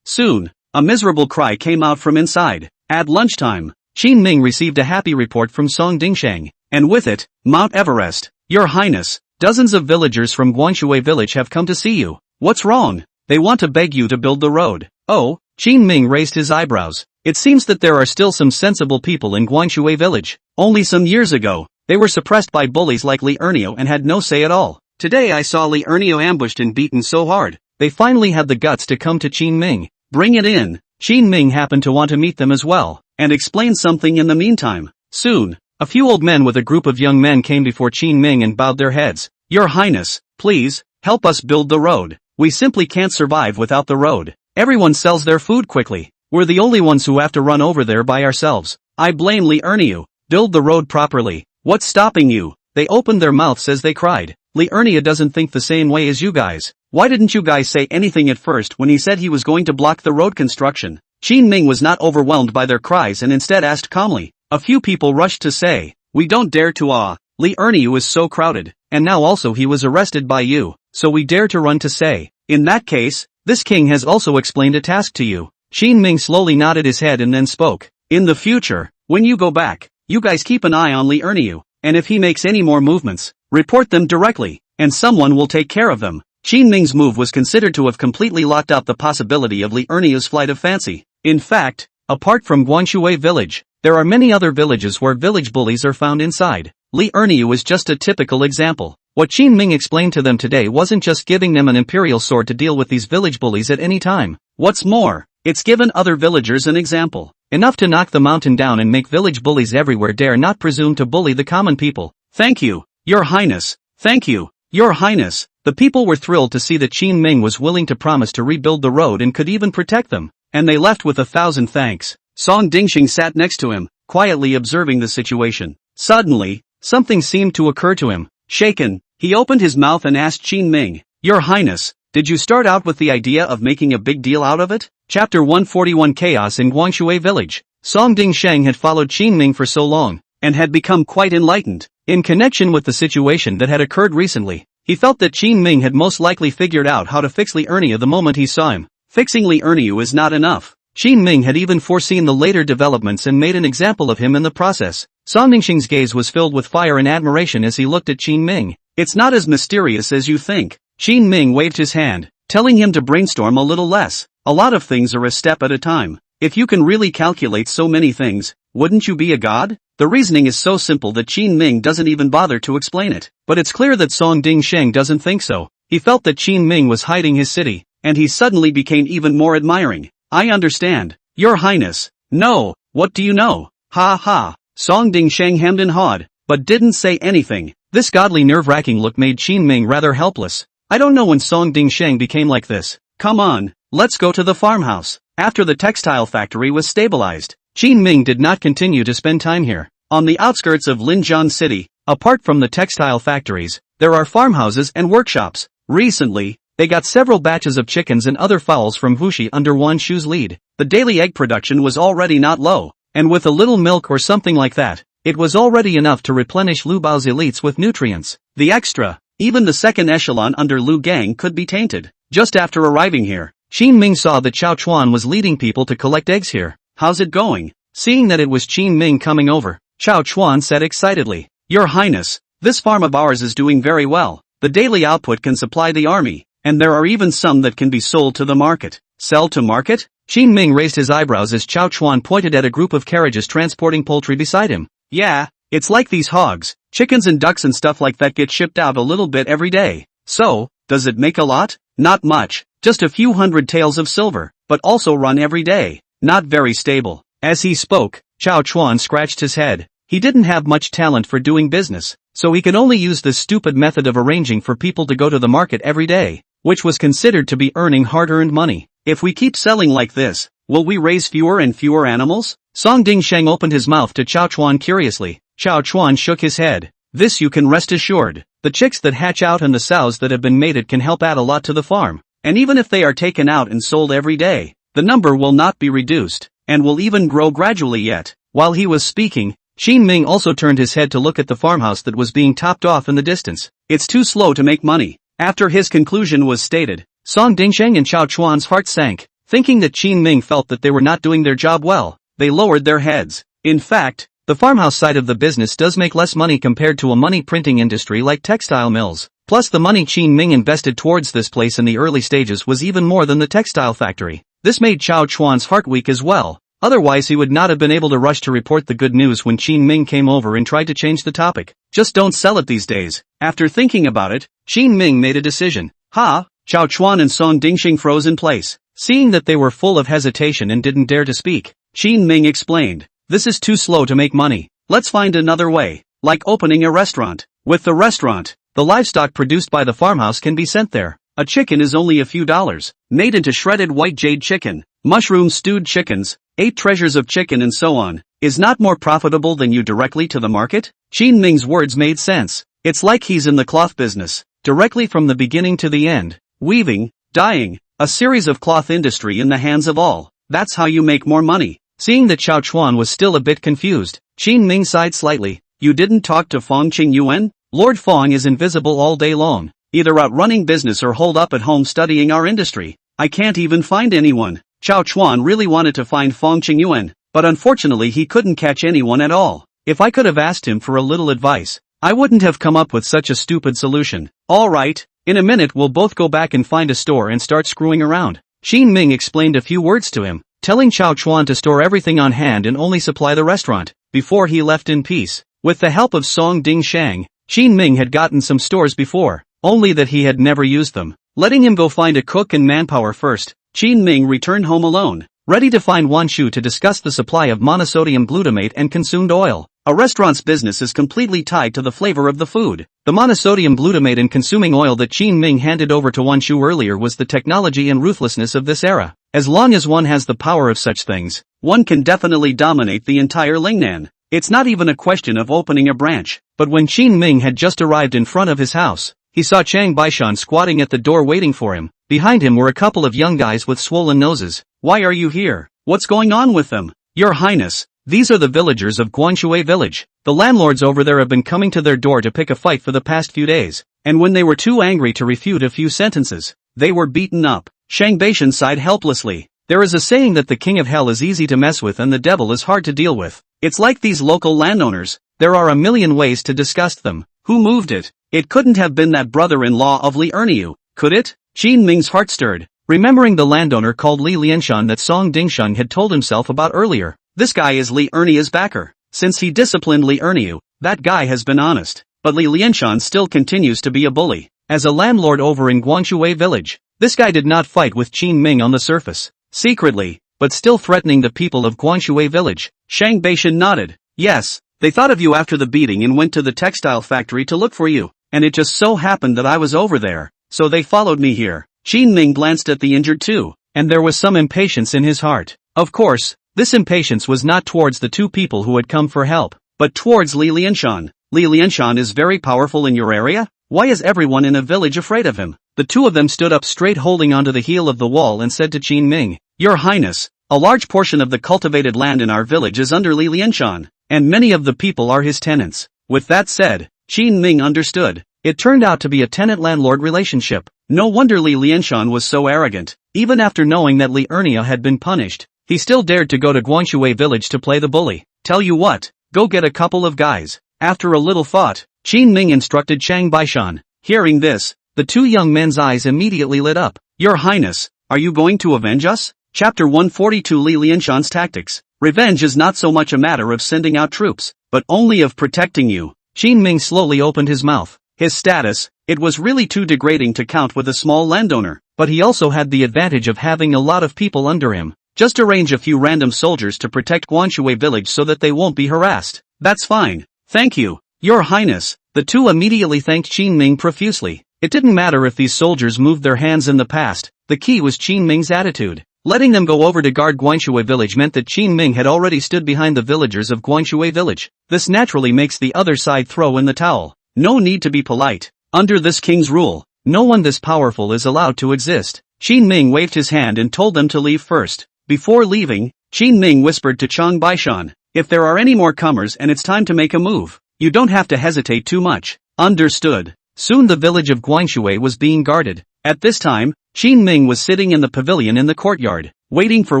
Soon, a miserable cry came out from inside. At lunchtime, Qin Ming received a happy report from Song Dingsheng, and with it, Mount Everest. Your Highness, dozens of villagers from Guangshui village have come to see you. What's wrong? They want to beg you to build the road. Oh, Qin Ming raised his eyebrows. It seems that there are still some sensible people in Guangshui village. Only some years ago, they were suppressed by bullies like Li Erniu and had no say at all. Today I saw Li Erniu ambushed and beaten so hard, they finally had the guts to come to Qin Ming. Bring it in. Qin Ming happened to want to meet them as well, and explain something in the meantime. Soon, a few old men with a group of young men came before Qin Ming and bowed their heads. Your Highness, please, help us build the road. We simply can't survive without the road. Everyone sells their food quickly. We're the only ones who have to run over there by ourselves. I blame Li Erniu. Build the road properly. What's stopping you? They opened their mouths as they cried. Li Erniu doesn't think the same way as you guys. Why didn't you guys say anything at first when he said he was going to block the road construction? Qin Ming was not overwhelmed by their cries and instead asked calmly. A few people rushed to say, we don't dare to Li Erniu is so crowded, and now also he was arrested by you, so we dare to run to say. In that case, this king has also explained a task to you. Qin Ming slowly nodded his head and then spoke. In the future, when you go back, you guys keep an eye on Li Erniu, and if he makes any more movements, report them directly, and someone will take care of them. Qin Ming's move was considered to have completely locked out the possibility of Li Erniu's flight of fancy. In fact, apart from Guangshui village, there are many other villages where village bullies are found inside. Li Erniu is just a typical example. What Qin Ming explained to them today wasn't just giving them an imperial sword to deal with these village bullies at any time. What's more, it's given other villagers an example. Enough to knock the mountain down and make village bullies everywhere dare not presume to bully the common people. Thank you, Your Highness. Thank you, Your Highness. The people were thrilled to see that Qin Ming was willing to promise to rebuild the road and could even protect them, and they left with 1,000 thanks. Song Dingsheng sat next to him, quietly observing the situation. Suddenly, something seemed to occur to him. Shaken, he opened his mouth and asked Qin Ming, Your Highness, did you start out with the idea of making a big deal out of it? Chapter 141 Chaos in Guangshui Village. Song Dingsheng had followed Qin Ming for so long, and had become quite enlightened. In connection with the situation that had occurred recently, he felt that Qin Ming had most likely figured out how to fix Li Erniu the moment he saw him. Fixing Li Erniu is not enough. Qin Ming had even foreseen the later developments and made an example of him in the process. Song Dingsheng's gaze was filled with fire and admiration as he looked at Qin Ming. It's not as mysterious as you think. Qin Ming waved his hand, telling him to brainstorm a little less. A lot of things are a step at a time. If you can really calculate so many things, wouldn't you be a god? The reasoning is so simple that Qin Ming doesn't even bother to explain it. But it's clear that Song Dingsheng doesn't think so. He felt that Qin Ming was hiding his city, and he suddenly became even more admiring. I understand, Your Highness. No, what do you know? Ha ha. Song Dingsheng hemmed and hawed, but didn't say anything. This godly nerve-wracking look made Qin Ming rather helpless. I don't know when Song Dingsheng became like this. Come on, let's go to the farmhouse. After the textile factory was stabilized, Qin Ming did not continue to spend time here. On the outskirts of Linjiang City, apart from the textile factories, there are farmhouses and workshops. Recently, they got several batches of chickens and other fowls from Wuxi under Wan Shu's lead. The daily egg production was already not low, and with a little milk or something like that, it was already enough to replenish Lu Bao's elites with nutrients. The extra, even the second echelon under Lu Gang could be tainted. Just after arriving here, Qin Ming saw that Chao Chuan was leading people to collect eggs here. How's it going? Seeing that it was Qin Ming coming over, Chao Chuan said excitedly, Your Highness, this farm of ours is doing very well. The daily output can supply the army, and there are even some that can be sold to the market. Sell to market? Qin Ming raised his eyebrows as Chao Chuan pointed at a group of carriages transporting poultry beside him. Yeah, it's like these hogs, chickens and ducks and stuff like that get shipped out a little bit every day. So, does it make a lot? Not much, just a few hundred taels of silver. but also run every day. Not very stable. As he spoke, Chao Chuan scratched his head. He didn't have much talent for doing business, so he could only use this stupid method of arranging for people to go to the market every day, which was considered to be earning hard-earned money. If we keep selling like this, will we raise fewer and fewer animals? Song Dingsheng opened his mouth to Chao Chuan curiously. Chao Chuan shook his head. This you can rest assured. The chicks that hatch out and the sows that have been mated can help add a lot to the farm. And even if they are taken out and sold every day, the number will not be reduced, and will even grow gradually yet. While he was speaking, Qin Ming also turned his head to look at the farmhouse that was being topped off in the distance. It's too slow to make money. After his conclusion was stated, Song Dingsheng and Chao Chuan's heart sank. Thinking that Qin Ming felt that they were not doing their job well, they lowered their heads. In fact, the farmhouse side of the business does make less money compared to a money-printing industry like textile mills. Plus the money Qin Ming invested towards this place in the early stages was even more than the textile factory. This made Chao Chuan's heart weak as well. Otherwise he would not have been able to rush to report the good news when Qin Ming came over and tried to change the topic. Just don't sell it these days. After thinking about it, Qin Ming made a decision. Chao Chuan and Song Dingsheng froze in place. Seeing that they were full of hesitation and didn't dare to speak, Qin Ming explained, this is too slow to make money. Let's find another way, like opening a restaurant. With the restaurant, the livestock produced by the farmhouse can be sent there. A chicken is only a few dollars, made into shredded white jade chicken, mushroom stewed chickens, 8 treasures of chicken and so on, is not more profitable than you directly to the market? Qin Ming's words made sense. It's like he's in the cloth business, directly from the beginning to the end, weaving, dyeing, a series of cloth industry in the hands of all. That's how you make more money. Seeing that Chao Chuan was still a bit confused, Qin Ming sighed slightly. You didn't talk to Fong Qingyuan? Lord Fong is invisible all day long, either out running business or holed up at home studying our industry. I can't even find anyone. Chao Chuan really wanted to find Fong Qingyuan, but unfortunately he couldn't catch anyone at all. If I could have asked him for a little advice, I wouldn't have come up with such a stupid solution. Alright, in a minute we'll both go back and find a store and start screwing around. Qin Ming explained a few words to him, telling Chao Chuan to store everything on hand and only supply the restaurant, before he left in peace. With the help of Song Dingsheng, Qin Ming had gotten some stores before, only that he had never used them. Letting him go find a cook and manpower first, Qin Ming returned home alone, ready to find Wan Shu to discuss the supply of monosodium glutamate and consumed oil. A restaurant's business is completely tied to the flavor of the food. The monosodium glutamate and consuming oil that Qin Ming handed over to Wan Shu earlier was the technology and ruthlessness of this era. As long as one has the power of such things, one can definitely dominate the entire Lingnan. It's not even a question of opening a branch. But when Qin Ming had just arrived in front of his house, he saw Chang Baishan squatting at the door waiting for him. Behind him were a couple of young guys with swollen noses. Why are you here? What's going on with them? Your Highness, these are the villagers of Guanshui village. The landlords over there have been coming to their door to pick a fight for the past few days, and when they were too angry to refute a few sentences, they were beaten up. Shang Baishan sighed helplessly. There is a saying that the king of hell is easy to mess with and the devil is hard to deal with. It's like these local landowners, there are a million ways to disgust them. Who moved it? It couldn't have been that brother-in-law of Li Erniu, could it? Qin Ming's heart stirred, remembering the landowner called Li Lianshan that Song Dingsheng had told himself about earlier. This guy is Li Erniu's backer. Since he disciplined Li Erniu, that guy has been honest. But Li Lianshan still continues to be a bully. As a landlord over in Guanshui village, this guy did not fight with Qin Ming on the surface, secretly, but still threatening the people of Guanshui village. Shang Baishan nodded. Yes, they thought of you after the beating and went to the textile factory to look for you, and it just so happened that I was over there, so they followed me here. Qin Ming glanced at the injured too, and there was some impatience in his heart. Of course, this impatience was not towards the two people who had come for help, but towards Li Lianshan. Li Lianshan is very powerful in your area? Why is everyone in a village afraid of him? The two of them stood up straight holding onto the heel of the wall and said to Qin Ming, Your Highness, a large portion of the cultivated land in our village is under Li Lianshan, and many of the people are his tenants. With that said, Qin Ming understood. It turned out to be a tenant-landlord relationship. No wonder Li Lianshan was so arrogant. Even after knowing that Li Erniu had been punished, he still dared to go to Guanshui village to play the bully. Tell you what, go get a couple of guys. After a little thought, Qin Ming instructed Chang Baishan. Hearing this, the two young men's eyes immediately lit up. Your Highness, are you going to avenge us? Chapter 142 Li Lianshan's Tactics. Revenge is not so much a matter of sending out troops, but only of protecting you. Qin Ming slowly opened his mouth. His status, it was really too degrading to count with a small landowner, but he also had the advantage of having a lot of people under him. Just arrange a few random soldiers to protect Guanshui village so that they won't be harassed. That's fine. Thank you, Your Highness. The two immediately thanked Qin Ming profusely. It didn't matter if these soldiers moved their hands in the past, the key was Qin Ming's attitude. Letting them go over to guard Guanshui village meant that Qin Ming had already stood behind the villagers of Guanshui village. This naturally makes the other side throw in the towel. No need to be polite. Under this king's rule, no one this powerful is allowed to exist. Qin Ming waved his hand and told them to leave first. Before leaving, Qin Ming whispered to Chang Baishan, "If there are any more comers and it's time to make a move, you don't have to hesitate too much." Understood. Soon the village of Guanshui was being guarded. At this time, Qin Ming was sitting in the pavilion in the courtyard, waiting for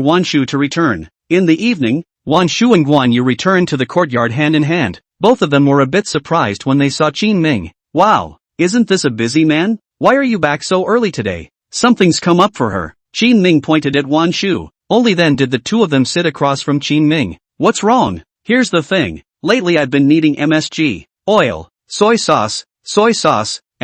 Wan Shu to return. In the evening, Wan Shu and Guan Yu returned to the courtyard hand in hand. Both of them were a bit surprised when they saw Qin Ming. "Wow, isn't this a busy man? Why are you back so early today?" "Something's come up for her." Qin Ming pointed at Wan Shu. Only then did the two of them sit across from Qin Ming. "What's wrong?" "Here's the thing. Lately I've been needing MSG, oil, soy sauce,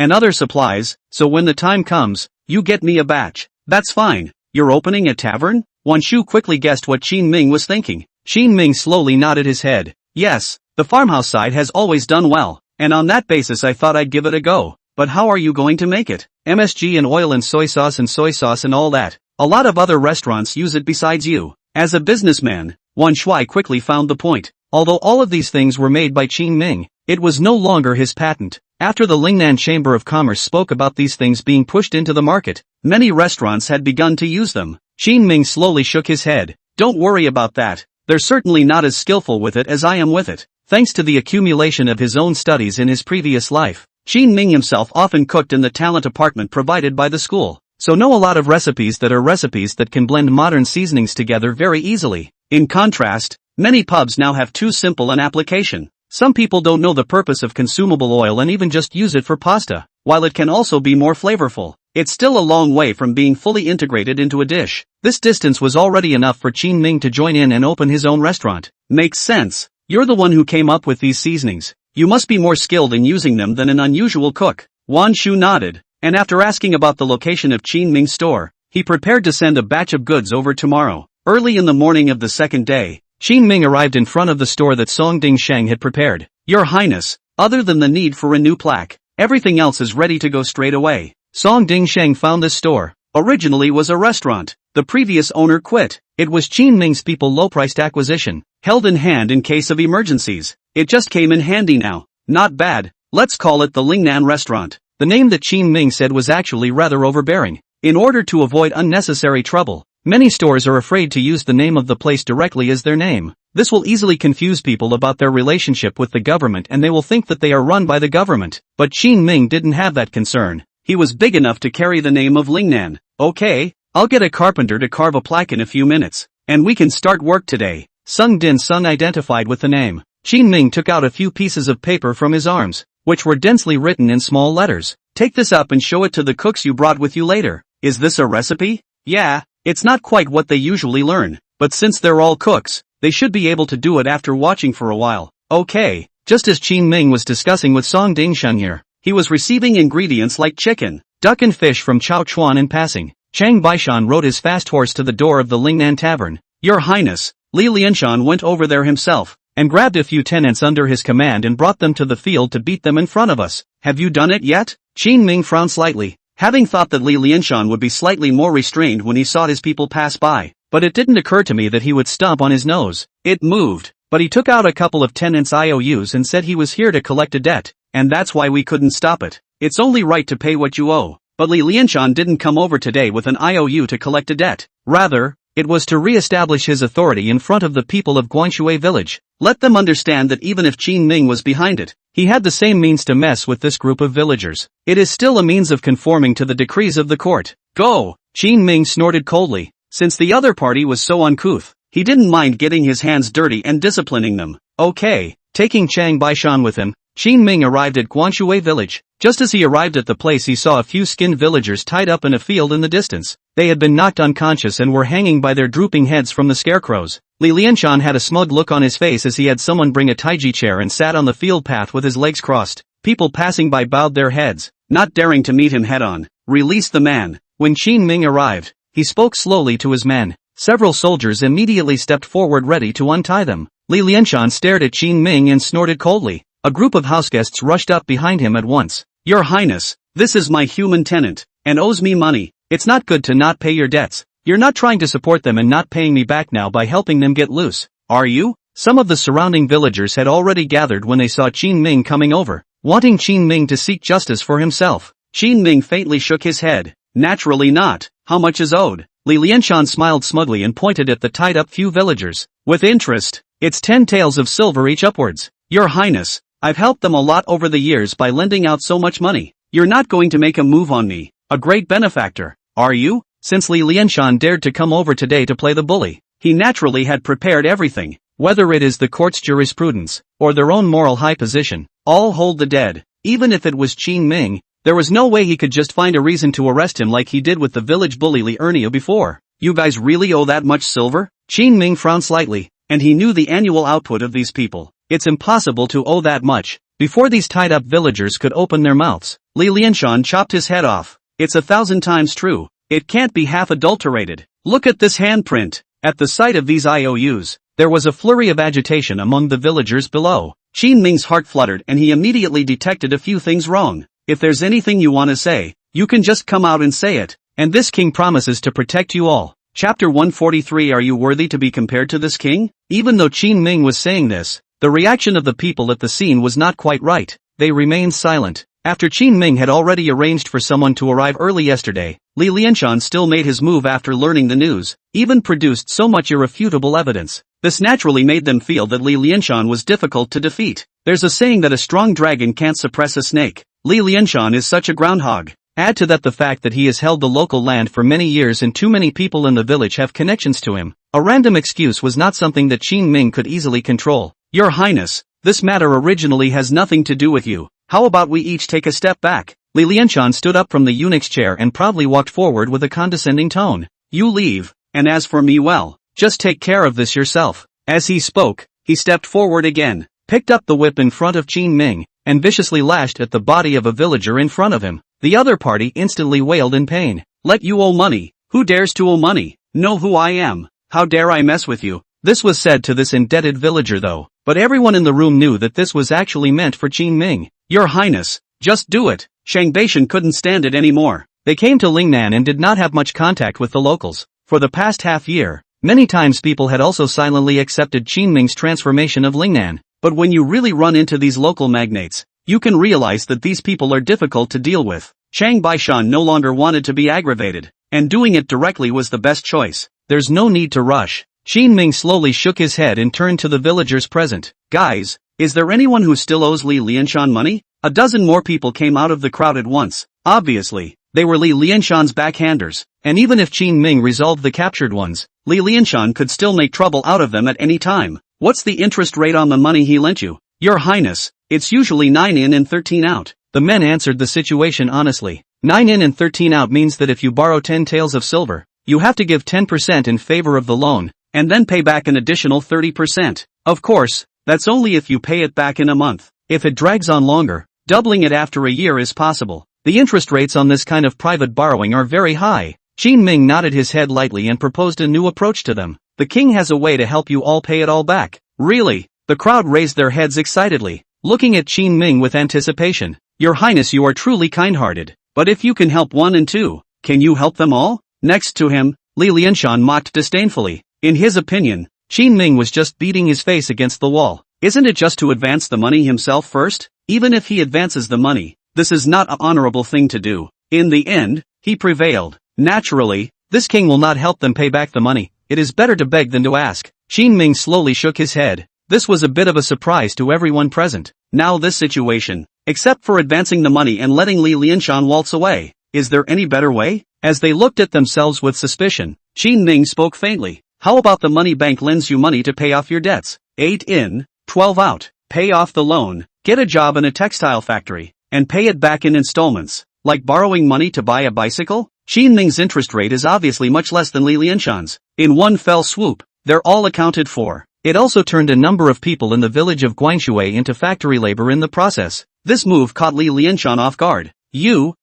and other supplies, so when the time comes, you get me a batch." "That's fine. You're opening a tavern?" Wan Shu quickly guessed what Qin Ming was thinking. Qin Ming slowly nodded his head. "Yes, the farmhouse side has always done well, and on that basis I thought I'd give it a go. But how are you going to make it? MSG and oil and soy sauce and all that. A lot of other restaurants use it besides you." As a businessman, Wan Shui quickly found the point. Although all of these things were made by Qin Ming, it was no longer his patent. After the Lingnan Chamber of Commerce spoke about these things being pushed into the market, many restaurants had begun to use them. Qin Ming slowly shook his head. "Don't worry about that. They're certainly not as skillful with it as I am with it." Thanks to the accumulation of his own studies in his previous life, Qin Ming himself often cooked in the talent apartment provided by the school, so know a lot of recipes that can blend modern seasonings together very easily. In contrast, many pubs now have too simple an application. Some people don't know the purpose of consumable oil and even just use it for pasta. While it can also be more flavorful, it's still a long way from being fully integrated into a dish. This distance was already enough for Qin Ming to join in and open his own restaurant. "Makes sense. You're the one who came up with these seasonings. You must be more skilled in using them than an unusual cook." Wan Shu nodded, and after asking about the location of Qin Ming's store, he prepared to send a batch of goods over tomorrow. Early in the morning of the second day, Qin Ming arrived in front of the store that Song Dingsheng had prepared. "Your Highness, other than the need for a new plaque, everything else is ready to go straight away." Song Dingsheng found this store. Originally was a restaurant. The previous owner quit. It was Qin Ming's people low-priced acquisition, held in hand in case of emergencies. It just came in handy now. Not bad. Let's call it the Lingnan restaurant. The name that Qin Ming said was actually rather overbearing. In order to avoid unnecessary trouble, many stores are afraid to use the name of the place directly as their name. This will easily confuse people about their relationship with the government and they will think that they are run by the government. But Qin Ming didn't have that concern. He was big enough to carry the name of Lingnan. "Okay, I'll get a carpenter to carve a plaque in a few minutes, and we can start work today." Sung Din Sung identified with the name. Qin Ming took out a few pieces of paper from his arms, which were densely written in small letters. "Take this up and show it to the cooks you brought with you later." "Is this a recipe?" "Yeah, it's not quite what they usually learn, but since they're all cooks, they should be able to do it after watching for a while." "Okay." Just as Qin Ming was discussing with Song Dingsheng here, he was receiving ingredients like chicken, duck and fish from Chao Chuan in passing. Chang Baishan rode his fast horse to the door of the Lingnan Tavern. "Your Highness." Li Lianshan went over there himself, and grabbed a few tenants under his command and brought them to the field to beat them in front of us. "Have you done it yet?" Qin Ming frowned slightly, having thought that Li Lianshan would be slightly more restrained when he saw his people pass by, but it didn't occur to me that he would stomp on his nose. It moved, but he took out a couple of tenants' IOUs and said he was here to collect a debt, and that's why we couldn't stop it. It's only right to pay what you owe. But Li Lianshan didn't come over today with an IOU to collect a debt. Rather, it was to re-establish his authority in front of the people of Guanshui village. Let them understand that even if Qin Ming was behind it, he had the same means to mess with this group of villagers. It is still a means of conforming to the decrees of the court. "Go!" Qin Ming snorted coldly. Since the other party was so uncouth, he didn't mind getting his hands dirty and disciplining them. "Okay." Taking Chang Baishan with him, Qin Ming arrived at Guanshui village. Just as he arrived at the place, he saw a few skinned villagers tied up in a field in the distance. They had been knocked unconscious and were hanging by their drooping heads from the scarecrows. Li Lianshan had a smug look on his face as he had someone bring a taiji chair and sat on the field path with his legs crossed. People passing by bowed their heads, not daring to meet him head on. Release the man. When Qin Ming arrived, he spoke slowly to his men. Several soldiers immediately stepped forward ready to untie them. Li Lianshan stared at Qin Ming and snorted coldly. A group of houseguests rushed up behind him at once. Your Highness, this is my human tenant, and owes me money. It's not good to not pay your debts. You're not trying to support them and not paying me back now by helping them get loose, are you? Some of the surrounding villagers had already gathered when they saw Qin Ming coming over, wanting Qin Ming to seek justice for himself. Qin Ming faintly shook his head. Naturally not. How much is owed? Li Lianshan smiled smugly and pointed at the tied-up few villagers. With interest. It's 10 taels of silver each upwards. Your Highness, I've helped them a lot over the years by lending out so much money. You're not going to make a move on me. A great benefactor, are you? Since Li Lianshan dared to come over today to play the bully, he naturally had prepared everything. Whether it is the court's jurisprudence, or their own moral high position, all hold the dead. Even if it was Qin Ming, there was no way he could just find a reason to arrest him like he did with the village bully Li Ernia before. You guys really owe that much silver? Qin Ming frowned slightly, and he knew the annual output of these people. It's impossible to owe that much. Before these tied-up villagers could open their mouths, Li Lianshan chopped his head off. It's 1,000 times true. It can't be half adulterated. Look at this handprint. At the sight of these IOUs, there was a flurry of agitation among the villagers below. Qin Ming's heart fluttered and he immediately detected a few things wrong. If there's anything you want to say, you can just come out and say it. And this king promises to protect you all. Chapter 143. Are you worthy to be compared to this king? Even though Qin Ming was saying this, the reaction of the people at the scene was not quite right. They remained silent. After Qin Ming had already arranged for someone to arrive early yesterday, Li Lianshan still made his move after learning the news, even produced so much irrefutable evidence. This naturally made them feel that Li Lianshan was difficult to defeat. There's a saying that a strong dragon can't suppress a snake. Li Lianshan is such a groundhog. Add to that the fact that he has held the local land for many years and too many people in the village have connections to him. A random excuse was not something that Qin Ming could easily control. Your Highness, this matter originally has nothing to do with you. How about we each take a step back? Li Lianshan stood up from the eunuch's chair and proudly walked forward with a condescending tone. You leave, and as for me, well, just take care of this yourself. As he spoke, he stepped forward again, picked up the whip in front of Qin Ming, and viciously lashed at the body of a villager in front of him. The other party instantly wailed in pain. Let you owe money? Who dares to owe money? Know who I am? How dare I mess with you? This was said to this indebted villager though, but everyone in the room knew that this was actually meant for Qin Ming. Your Highness, just do it. Shang Beishan couldn't stand it anymore. They came to Lingnan and did not have much contact with the locals. For the past half year, many times people had also silently accepted Qin Ming's transformation of Lingnan. But when you really run into these local magnates, you can realize that these people are difficult to deal with. Shang Beishan no longer wanted to be aggravated, and doing it directly was the best choice. There's no need to rush. Qin Ming slowly shook his head and turned to the villagers present. Guys, is there anyone who still owes Li Lianshan money? A dozen more people came out of the crowd at once. Obviously, they were Li Lianshan's backhanders, and even if Qin Ming resolved the captured ones, Li Lianshan could still make trouble out of them at any time. What's the interest rate on the money he lent you? Your Highness, it's usually 9 in and 13 out. The men answered the situation honestly. 9 in and 13 out means that if you borrow 10 taels of silver, you have to give 10% in favor of the loan, and then pay back an additional 30%. Of course, that's only if you pay it back in a month. If it drags on longer, doubling it after a year is possible. The interest rates on this kind of private borrowing are very high. Qin Ming nodded his head lightly and proposed a new approach to them. The king has a way to help you all pay it all back. Really? The crowd raised their heads excitedly, looking at Qin Ming with anticipation. Your Highness, you are truly kind-hearted. But if you can help one and two, can you help them all? Next to him, Li Lianshan mocked disdainfully. In his opinion, Qin Ming was just beating his face against the wall. Isn't it just to advance the money himself first? Even if he advances the money, this is not an honorable thing to do. In the end, he prevailed. Naturally, this king will not help them pay back the money. It is better to beg than to ask. Qin Ming slowly shook his head. This was a bit of a surprise to everyone present. Now this situation, except for advancing the money and letting Li Lianshan waltz away, is there any better way? As they looked at themselves with suspicion, Qin Ming spoke faintly. How about the money bank lends you money to pay off your debts? 8 in, 12 out. Pay off the loan, get a job in a textile factory, and pay it back in installments. Like borrowing money to buy a bicycle? Qin Ming's interest rate is obviously much less than Li Lianshan's. In one fell swoop, they're all accounted for. It also turned a number of people in the village of Guangshui into factory labor in the process. This move caught Li Lianshan off guard. You,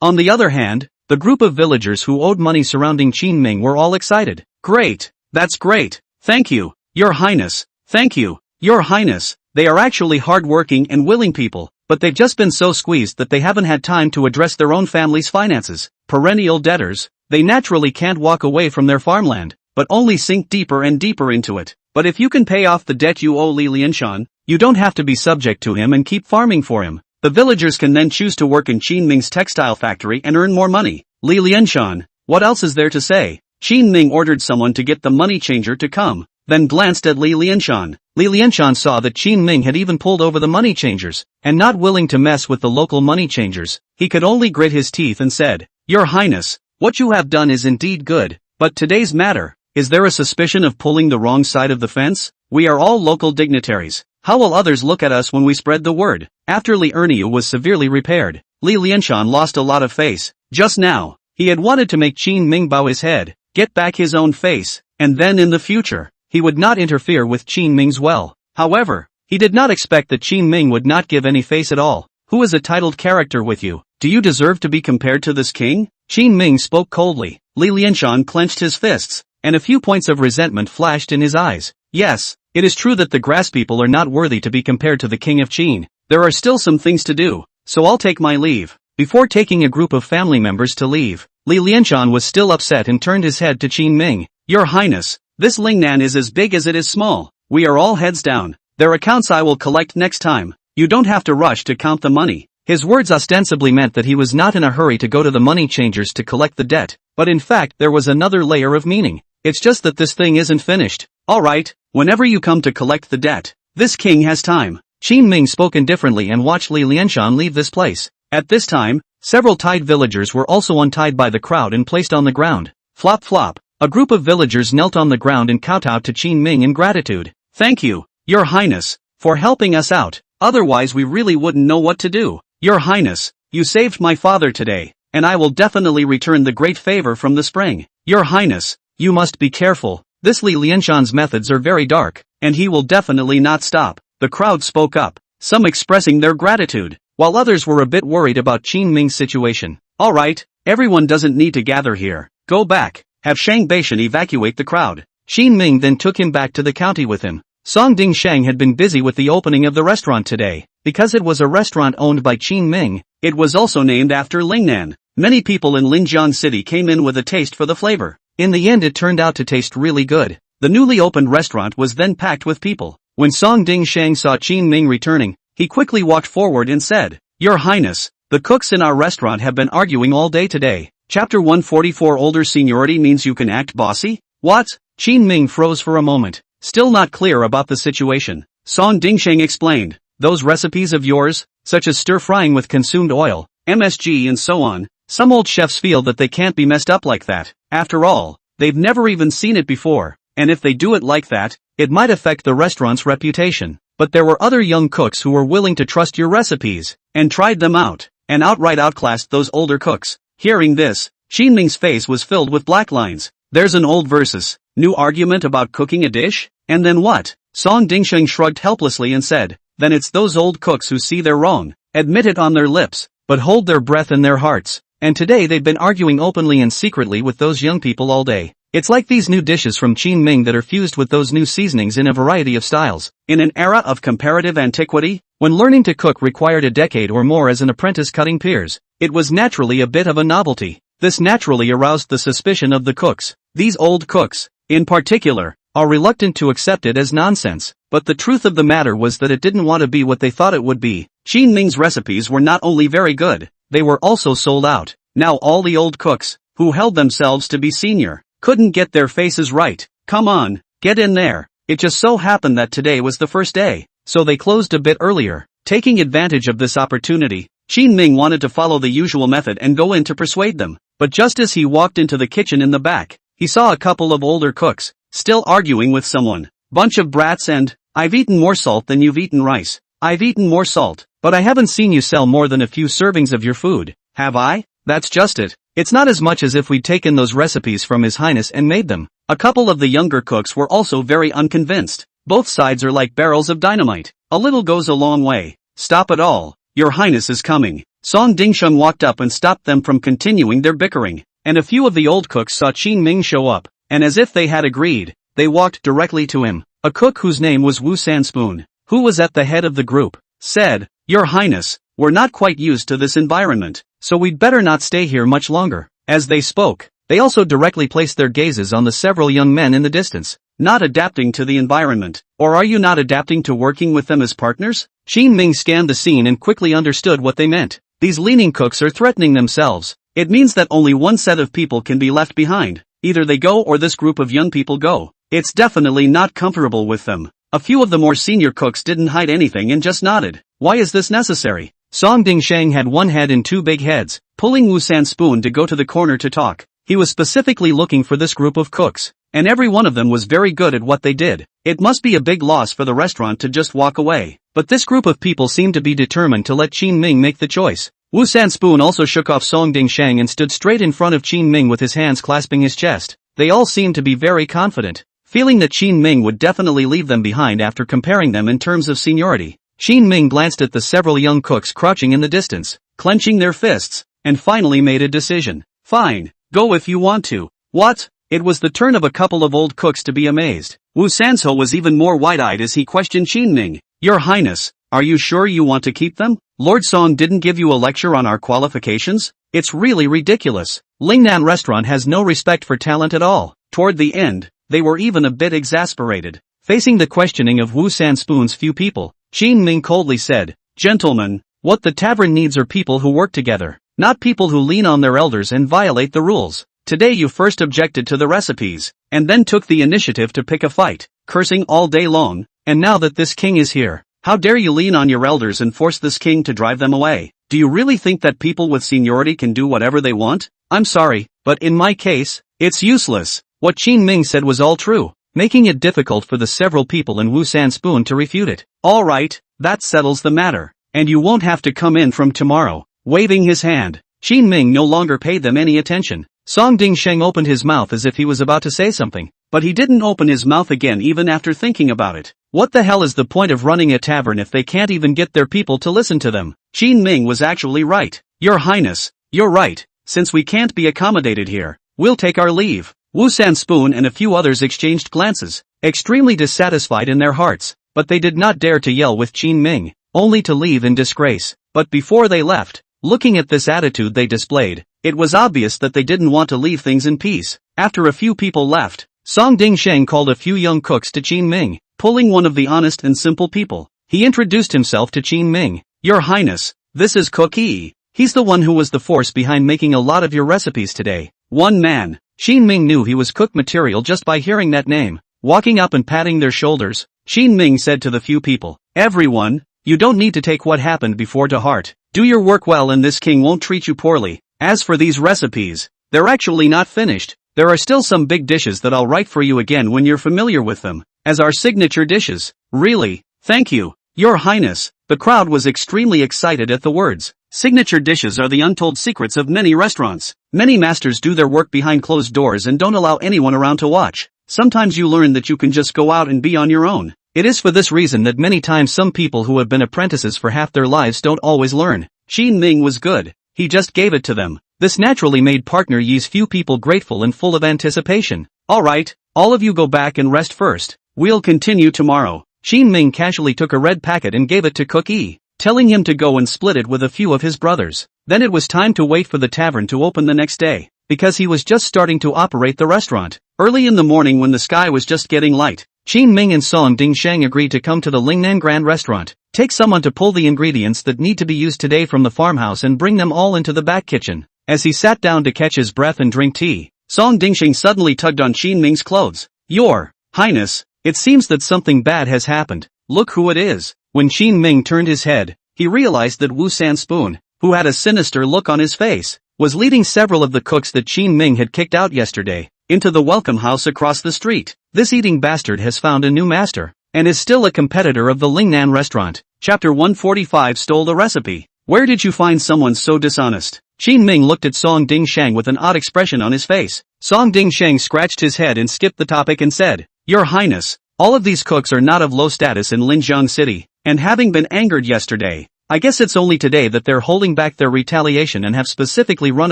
On the other hand, the group of villagers who owed money surrounding Qin Ming were all excited. Great! That's great! Thank you, Your Highness! Thank you, Your Highness! They are actually hard-working and willing people, but they've just been so squeezed that they haven't had time to address their own family's finances. Perennial debtors, they naturally can't walk away from their farmland, but only sink deeper and deeper into it. But if you can pay off the debt you owe Li Lianshan, you don't have to be subject to him and keep farming for him. The villagers can then choose to work in Qin Ming's textile factory and earn more money. Li Lianshan, what else is there to say? Qin Ming ordered someone to get the money changer to come, then glanced at Li Lianshan. Li Lianshan saw that Qin Ming had even pulled over the money changers, and not willing to mess with the local money changers, he could only grit his teeth and said, Your Highness, what you have done is indeed good, but today's matter, is there a suspicion of pulling the wrong side of the fence? We are all local dignitaries. How will others look at us when we spread the word? After Li Erniu was severely repaired, Li Lianshan lost a lot of face. Just now, he had wanted to make Qin Ming bow his head, get back his own face, and then in the future, he would not interfere with Qin Ming's well. However, he did not expect that Qin Ming would not give any face at all. Who is a titled character with you? Do you deserve to be compared to this king? Qin Ming spoke coldly. Li Lianshan clenched his fists, and a few points of resentment flashed in his eyes. Yes, it is true that the grass people are not worthy to be compared to the king of Qin. There are still some things to do, so I'll take my leave. Before taking a group of family members to leave, Li Lianshan was still upset and turned his head to Qin Ming. Your Highness, this Lingnan is as big as it is small. We are all heads down. Their accounts I will collect next time. You don't have to rush to count the money. His words ostensibly meant that he was not in a hurry to go to the money changers to collect the debt, but in fact there was another layer of meaning. It's just that this thing isn't finished. Alright, whenever you come to collect the debt, this king has time. Qin Ming spoke indifferently and watched Li Lianshan leave this place. At this time, several tied villagers were also untied by the crowd and placed on the ground. Flop flop. A group of villagers knelt on the ground and kowtowed to Qin Ming in gratitude. Thank you, Your Highness, for helping us out. Otherwise we really wouldn't know what to do. Your Highness, you saved my father today, and I will definitely return the great favor from the spring. Your Highness, you must be careful. This Li Lianshan's methods are very dark, and he will definitely not stop. The crowd spoke up, some expressing their gratitude, while others were a bit worried about Qin Ming's situation. Alright, everyone doesn't need to gather here. Go back. Have Shang Beishan evacuate the crowd. Qin Ming then took him back to the county with him. Song Ding Sheng had been busy with the opening of the restaurant today. Because it was a restaurant owned by Qin Ming, it was also named after Lingnan. Many people in Linjian City came in with a taste for the flavor. In the end it turned out to taste really good. The newly opened restaurant was then packed with people. When Song Ding Sheng saw Qin Ming returning, he quickly walked forward and said, Your Highness, the cooks in our restaurant have been arguing all day today. Chapter 144 Older seniority means you can act bossy? What? Qin Ming froze for a moment, still not clear about the situation. Song Dingsheng explained, those recipes of yours, such as stir-frying with consumed oil, MSG and so on, some old chefs feel that they can't be messed up like that. After all, they've never even seen it before, and if they do it like that, it might affect the restaurant's reputation. But there were other young cooks who were willing to trust your recipes, and tried them out, and outright outclassed those older cooks. Hearing this, Qin Ming's face was filled with black lines. There's an old versus new argument about cooking a dish? And then what? Song Dingsheng shrugged helplessly and said, then it's those old cooks who see they're wrong, admit it on their lips, but hold their breath in their hearts. And today they've been arguing openly and secretly with those young people all day. It's like these new dishes from Qin Ming that are fused with those new seasonings in a variety of styles. In an era of comparative antiquity, when learning to cook required a decade or more as an apprentice cutting pears, it was naturally a bit of a novelty. This naturally aroused the suspicion of the cooks. These old cooks, in particular, are reluctant to accept it as nonsense. But the truth of the matter was that it didn't want to be what they thought it would be. Qin Ming's recipes were not only very good, they were also sold out. Now all the old cooks, who held themselves to be senior, couldn't get their faces right. Come on, get in there. It just so happened that today was the first day, so they closed a bit earlier. Taking advantage of this opportunity, Qin Ming wanted to follow the usual method and go in to persuade them. But just as he walked into the kitchen in the back, he saw a couple of older cooks, still arguing with someone. Bunch of brats and, I've eaten more salt than you've eaten rice. I've eaten more salt, but I haven't seen you sell more than a few servings of your food, have I? That's just it. It's not as much as if we'd taken those recipes from His Highness and made them. A couple of the younger cooks were also very unconvinced. Both sides are like barrels of dynamite. A little goes a long way. Stop it all. Your Highness is coming. Song Dingsheng walked up and stopped them from continuing their bickering, and a few of the old cooks saw Qin Ming show up, and as if they had agreed, they walked directly to him. A cook whose name was Wu Sanspoon, who was at the head of the group, said, "Your Highness, we're not quite used to this environment, so we'd better not stay here much longer." As they spoke, they also directly placed their gazes on the several young men in the distance. Not adapting to the environment, or are you not adapting to working with them as partners? Qin Ming scanned the scene and quickly understood what they meant. These leaning cooks are threatening themselves. It means that only one set of people can be left behind. Either they go or this group of young people go. It's definitely not comfortable with them. A few of the more senior cooks didn't hide anything and just nodded. Why is this necessary? Song Dingsheng had one head and two big heads, pulling Wu Sanspoon to go to the corner to talk. He was specifically looking for this group of cooks, and every one of them was very good at what they did. It must be a big loss for the restaurant to just walk away. But this group of people seemed to be determined to let Qin Ming make the choice. Wu Sanspoon also shook off Song Dingsheng and stood straight in front of Qin Ming with his hands clasping his chest. They all seemed to be very confident, feeling that Qin Ming would definitely leave them behind after comparing them in terms of seniority. Qin Ming glanced at the several young cooks crouching in the distance, clenching their fists, and finally made a decision. Fine, go if you want to. What? It was the turn of a couple of old cooks to be amazed. Wu Sanso was even more wide-eyed as he questioned Qin Ming. Your Highness, are you sure you want to keep them? Lord Song didn't give you a lecture on our qualifications? It's really ridiculous. Lingnan Restaurant has no respect for talent at all. Toward the end, they were even a bit exasperated. Facing the questioning of Wu Sanspoon's few people, Qin Ming coldly said, "Gentlemen, what the tavern needs are people who work together, not people who lean on their elders and violate the rules. Today you first objected to the recipes, and then took the initiative to pick a fight, cursing all day long, and now that this king is here, how dare you lean on your elders and force this king to drive them away? Do you really think that people with seniority can do whatever they want? I'm sorry, but in my case, it's useless." What Qin Ming said was all true, making it difficult for the several people in Wu Sanspoon to refute it. Alright, that settles the matter, and you won't have to come in from tomorrow. Waving his hand, Qin Ming no longer paid them any attention. Song Dingsheng opened his mouth as if he was about to say something, but he didn't open his mouth again even after thinking about it. What the hell is the point of running a tavern if they can't even get their people to listen to them? Qin Ming was actually right. Your Highness, you're right. Since we can't be accommodated here, we'll take our leave. Wu Sanspoon and a few others exchanged glances, extremely dissatisfied in their hearts, but they did not dare to yell with Qin Ming, only to leave in disgrace. But before they left, looking at this attitude they displayed, it was obvious that they didn't want to leave things in peace. After a few people left, Song Dingsheng called a few young cooks to Qin Ming, pulling one of the honest and simple people. He introduced himself to Qin Ming. Your Highness, this is Cook Yi. He's the one who was the force behind making a lot of your recipes today. One man. Qin Ming knew he was cook material just by hearing that name. Walking up and patting their shoulders, Qin Ming said to the few people, "Everyone, you don't need to take what happened before to heart. Do your work well and this king won't treat you poorly. As for these recipes, they're actually not finished. There are still some big dishes that I'll write for you again when you're familiar with them, as our signature dishes." Really? Thank you, Your Highness. The crowd was extremely excited at the words. Signature dishes are the untold secrets of many restaurants. Many masters do their work behind closed doors and don't allow anyone around to watch. Sometimes you learn that you can just go out and be on your own. It is for this reason that many times some people who have been apprentices for half their lives don't always learn. Qin Ming was good. He just gave it to them. This naturally made partner Yi's few people grateful and full of anticipation. Alright, all of you go back and rest first. We'll continue tomorrow. Qin Ming casually took a red packet and gave it to Cook Yi, telling him to go and split it with a few of his brothers. Then it was time to wait for the tavern to open the next day, because he was just starting to operate the restaurant. Early in the morning when the sky was just getting light, Qin Ming and Song Dingsheng agreed to come to the Lingnan Grand Restaurant, take someone to pull the ingredients that need to be used today from the farmhouse and bring them all into the back kitchen. As he sat down to catch his breath and drink tea, Song Dingsheng suddenly tugged on Qin Ming's clothes. Your Highness, it seems that something bad has happened. Look who it is. When Qin Ming turned his head, he realized that Wu Sanspoon, who had a sinister look on his face, was leading several of the cooks that Qin Ming had kicked out yesterday, into the welcome house across the street. This eating bastard has found a new master, and is still a competitor of the Lingnan Restaurant. Chapter 145 Stole the Recipe. Where did you find someone so dishonest? Qin Ming looked at Song Dingsheng with an odd expression on his face. Song Dingsheng scratched his head and skipped the topic and said, Your Highness, all of these cooks are not of low status in Linjiang City, and having been angered yesterday, I guess it's only today that they're holding back their retaliation and have specifically run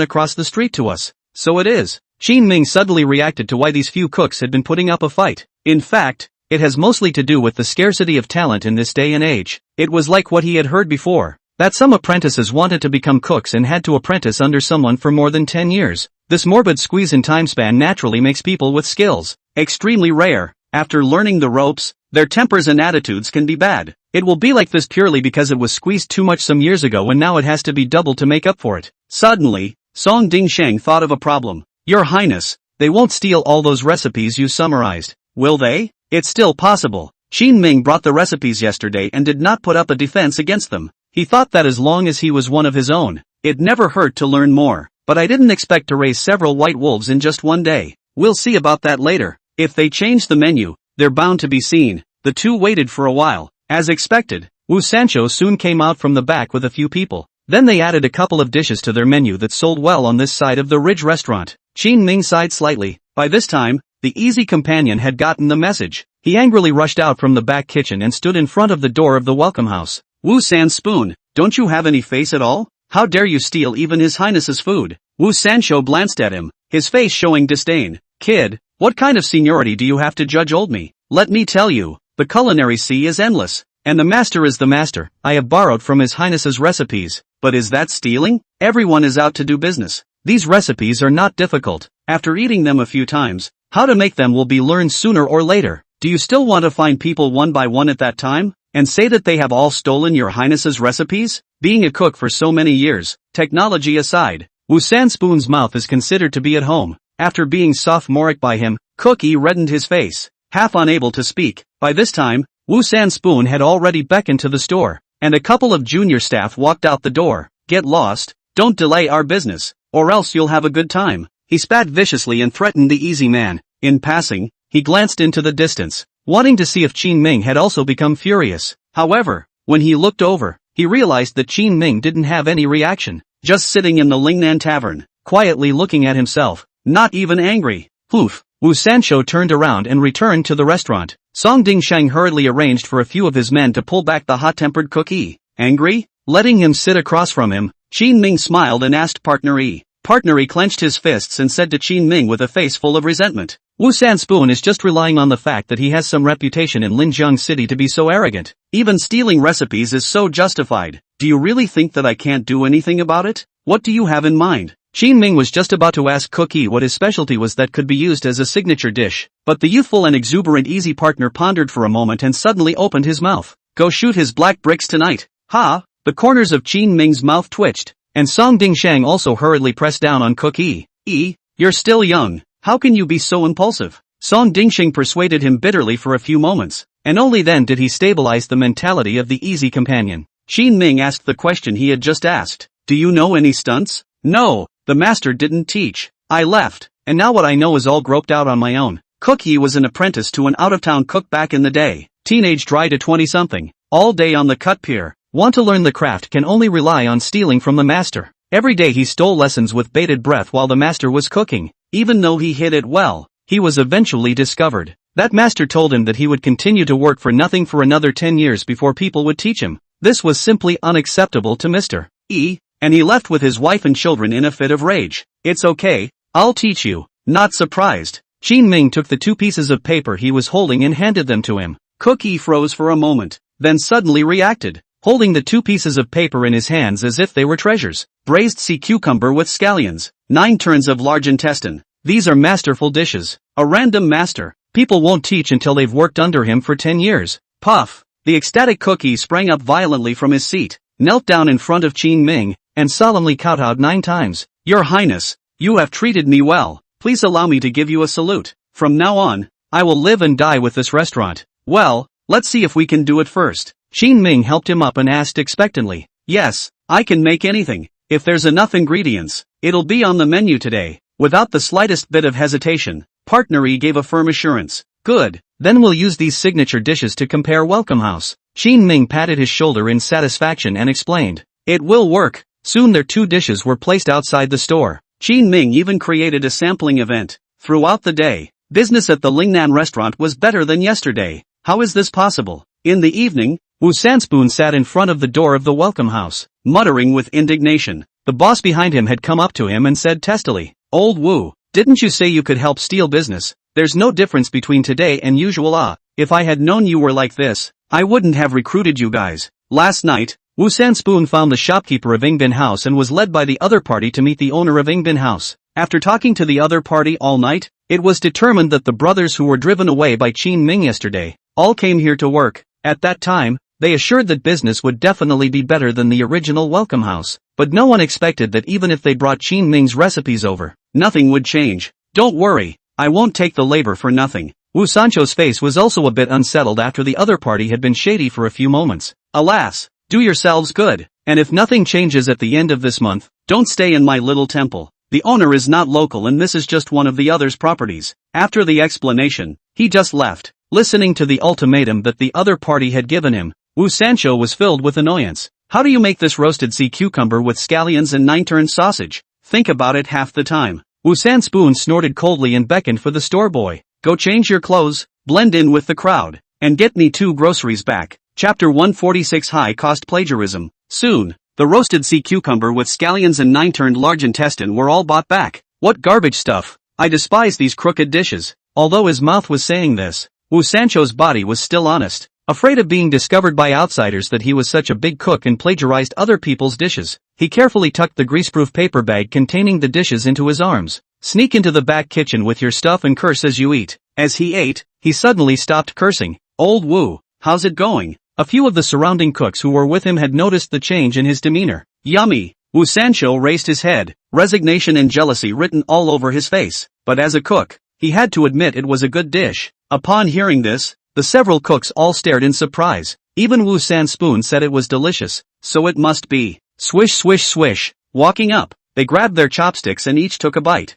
across the street to us. So it is. Qin Ming suddenly reacted to why these few cooks had been putting up a fight. In fact, it has mostly to do with the scarcity of talent in this day and age. It was like what he had heard before, that some apprentices wanted to become cooks and had to apprentice under someone for more than 10 years. This morbid squeeze in time span naturally makes people with skills extremely rare. After learning the ropes, their tempers and attitudes can be bad. It will be like this purely because it was squeezed too much some years ago and now it has to be doubled to make up for it. Suddenly, Song Dingsheng thought of a problem. Your Highness, they won't steal all those recipes you summarized, will they? It's still possible. Qin Ming brought the recipes yesterday and did not put up a defense against them. He thought that as long as he was one of his own, it never hurt to learn more. But I didn't expect to raise several white wolves in just one day. We'll see about that later. If they change the menu, they're bound to be seen. The two waited for a while. As expected, Wu Sancho soon came out from the back with a few people. Then they added a couple of dishes to their menu that sold well on this side of the Ridge restaurant. Qin Ming sighed slightly. By this time, the easy companion had gotten the message. He angrily rushed out from the back kitchen and stood in front of the door of the welcome house. Wu San Spoon, don't you have any face at all? How dare you steal even His Highness's food? Wu Sancho glanced at him, his face showing disdain. Kid, what kind of seniority do you have to judge old me? Let me tell you, the culinary sea is endless, and the master is the master. I have borrowed from His Highness's recipes, but is that stealing? Everyone is out to do business. These recipes are not difficult. After eating them a few times, how to make them will be learned sooner or later. Do you still want to find people one by one at that time, and say that they have all stolen Your Highness's recipes? Being a cook for so many years, technology aside, Wu Sanspoon's mouth is considered to be at home. After being sophomoric by him, Cookie reddened his face, half unable to speak. By this time, Wu Sanspoon had already beckoned to the store, and a couple of junior staff walked out the door. Get lost, don't delay our business, or else you'll have a good time. He spat viciously and threatened the easy man. In passing, he glanced into the distance, wanting to see if Qin Ming had also become furious. However, when he looked over, he realized that Qin Ming didn't have any reaction, just sitting in the Lingnan tavern, quietly looking at himself, not even angry. Poof! Wu Sancho turned around and returned to the restaurant. Song Dingsheng hurriedly arranged for a few of his men to pull back the hot-tempered Cookie. Angry? Letting him sit across from him, Qin Ming smiled and asked Partner E. Partner E clenched his fists and said to Qin Ming with a face full of resentment, Wu Sanspoon is just relying on the fact that he has some reputation in Linjiang City to be so arrogant. Even stealing recipes is so justified. Do you really think that I can't do anything about it? What do you have in mind? Qin Ming was just about to ask Cookie what his specialty was that could be used as a signature dish, but the youthful and exuberant easy partner pondered for a moment and suddenly opened his mouth. Go shoot his black bricks tonight. Ha! The corners of Qin Ming's mouth twitched, and Song Dingsheng also hurriedly pressed down on Cookie. You're still young. How can you be so impulsive? Song Dingsheng persuaded him bitterly for a few moments, and only then did he stabilize the mentality of the easy companion. Qin Ming asked the question he had just asked. Do you know any stunts? No, the master didn't teach. I left, and now what I know is all groped out on my own. Cookie was an apprentice to an out-of-town cook back in the day. Teenage dry to 20-something. All day on the cut pier. Want to learn the craft can only rely on stealing from the master. Every day he stole lessons with bated breath while the master was cooking. Even though he hid it well, he was eventually discovered. That master told him that he would continue to work for nothing for another 10 years before people would teach him. This was simply unacceptable to Mr. E, and he left with his wife and children in a fit of rage. It's okay, I'll teach you. Not surprised, Qin Ming took the 2 pieces of paper he was holding and handed them to him. Cookie froze for a moment, then suddenly reacted, holding the 2 pieces of paper in his hands as if they were treasures. Braised sea cucumber with scallions, 9 turns of large intestine. These are masterful dishes. A random master. People won't teach until they've worked under him for 10 years. Puff! The ecstatic Cookie sprang up violently from his seat, knelt down in front of Qin Ming, and solemnly kowtowed 9 times. Your Highness, you have treated me well. Please allow me to give you a salute. From now on, I will live and die with this restaurant. Well, let's see if we can do it first. Qin Ming helped him up and asked expectantly. Yes, I can make anything. If there's enough ingredients, it'll be on the menu today. Without the slightest bit of hesitation, Partner E gave a firm assurance. Good, then we'll use these signature dishes to compare Welcome House. Qin Ming patted his shoulder in satisfaction and explained. It will work. Soon their 2 dishes were placed outside the store. Qin Ming even created a sampling event. Throughout the day, business at the Lingnan restaurant was better than yesterday. How is this possible? In the evening, Wu Sanspoon sat in front of the door of the welcome house, muttering with indignation. The boss behind him had come up to him and said testily, "Old Wu, didn't you say you could help steal business? There's no difference between today and usual. If I had known you were like this, I wouldn't have recruited you guys." Last night, Wu Sanspoon found the shopkeeper of Ingbin House and was led by the other party to meet the owner of Ingbin House. After talking to the other party all night, it was determined that the brothers who were driven away by Qin Ming yesterday all came here to work. At that time, they assured that business would definitely be better than the original welcome house, but no one expected that even if they brought Qin Ming's recipes over, nothing would change. "Don't worry, I won't take the labor for nothing." Wu Sancho's face was also a bit unsettled after the other party had been shady for a few moments. "Alas, do yourselves good, and if nothing changes at the end of this month, don't stay in my little temple. The owner is not local and this is just one of the other's properties." After the explanation, he just left. Listening to the ultimatum that the other party had given him, Wu Sancho was filled with annoyance. How do you make this roasted sea cucumber with scallions and 9-turn sausage? Think about it half the time. Wu Sanspoon snorted coldly and beckoned for the store boy. "Go change your clothes, blend in with the crowd, and get me 2 groceries back." Chapter 146 High-Cost Plagiarism. Soon, the roasted sea cucumber with scallions and 9-turned large intestine were all bought back. "What garbage stuff. I despise these crooked dishes." Although his mouth was saying this, Wu Sancho's body was still honest. Afraid of being discovered by outsiders that he was such a big cook and plagiarized other people's dishes, he carefully tucked the greaseproof paper bag containing the dishes into his arms. "Sneak into the back kitchen with your stuff and curse as you eat." As he ate, he suddenly stopped cursing. "Old Wu, how's it going?" A few of the surrounding cooks who were with him had noticed the change in his demeanor. "Yummy." Wu Sancho raised his head, resignation and jealousy written all over his face. But as a cook, he had to admit it was a good dish. Upon hearing this, the several cooks all stared in surprise. Even Wu Sanspoon said it was delicious, so it must be. Swish swish swish. Walking up, they grabbed their chopsticks and each took a bite.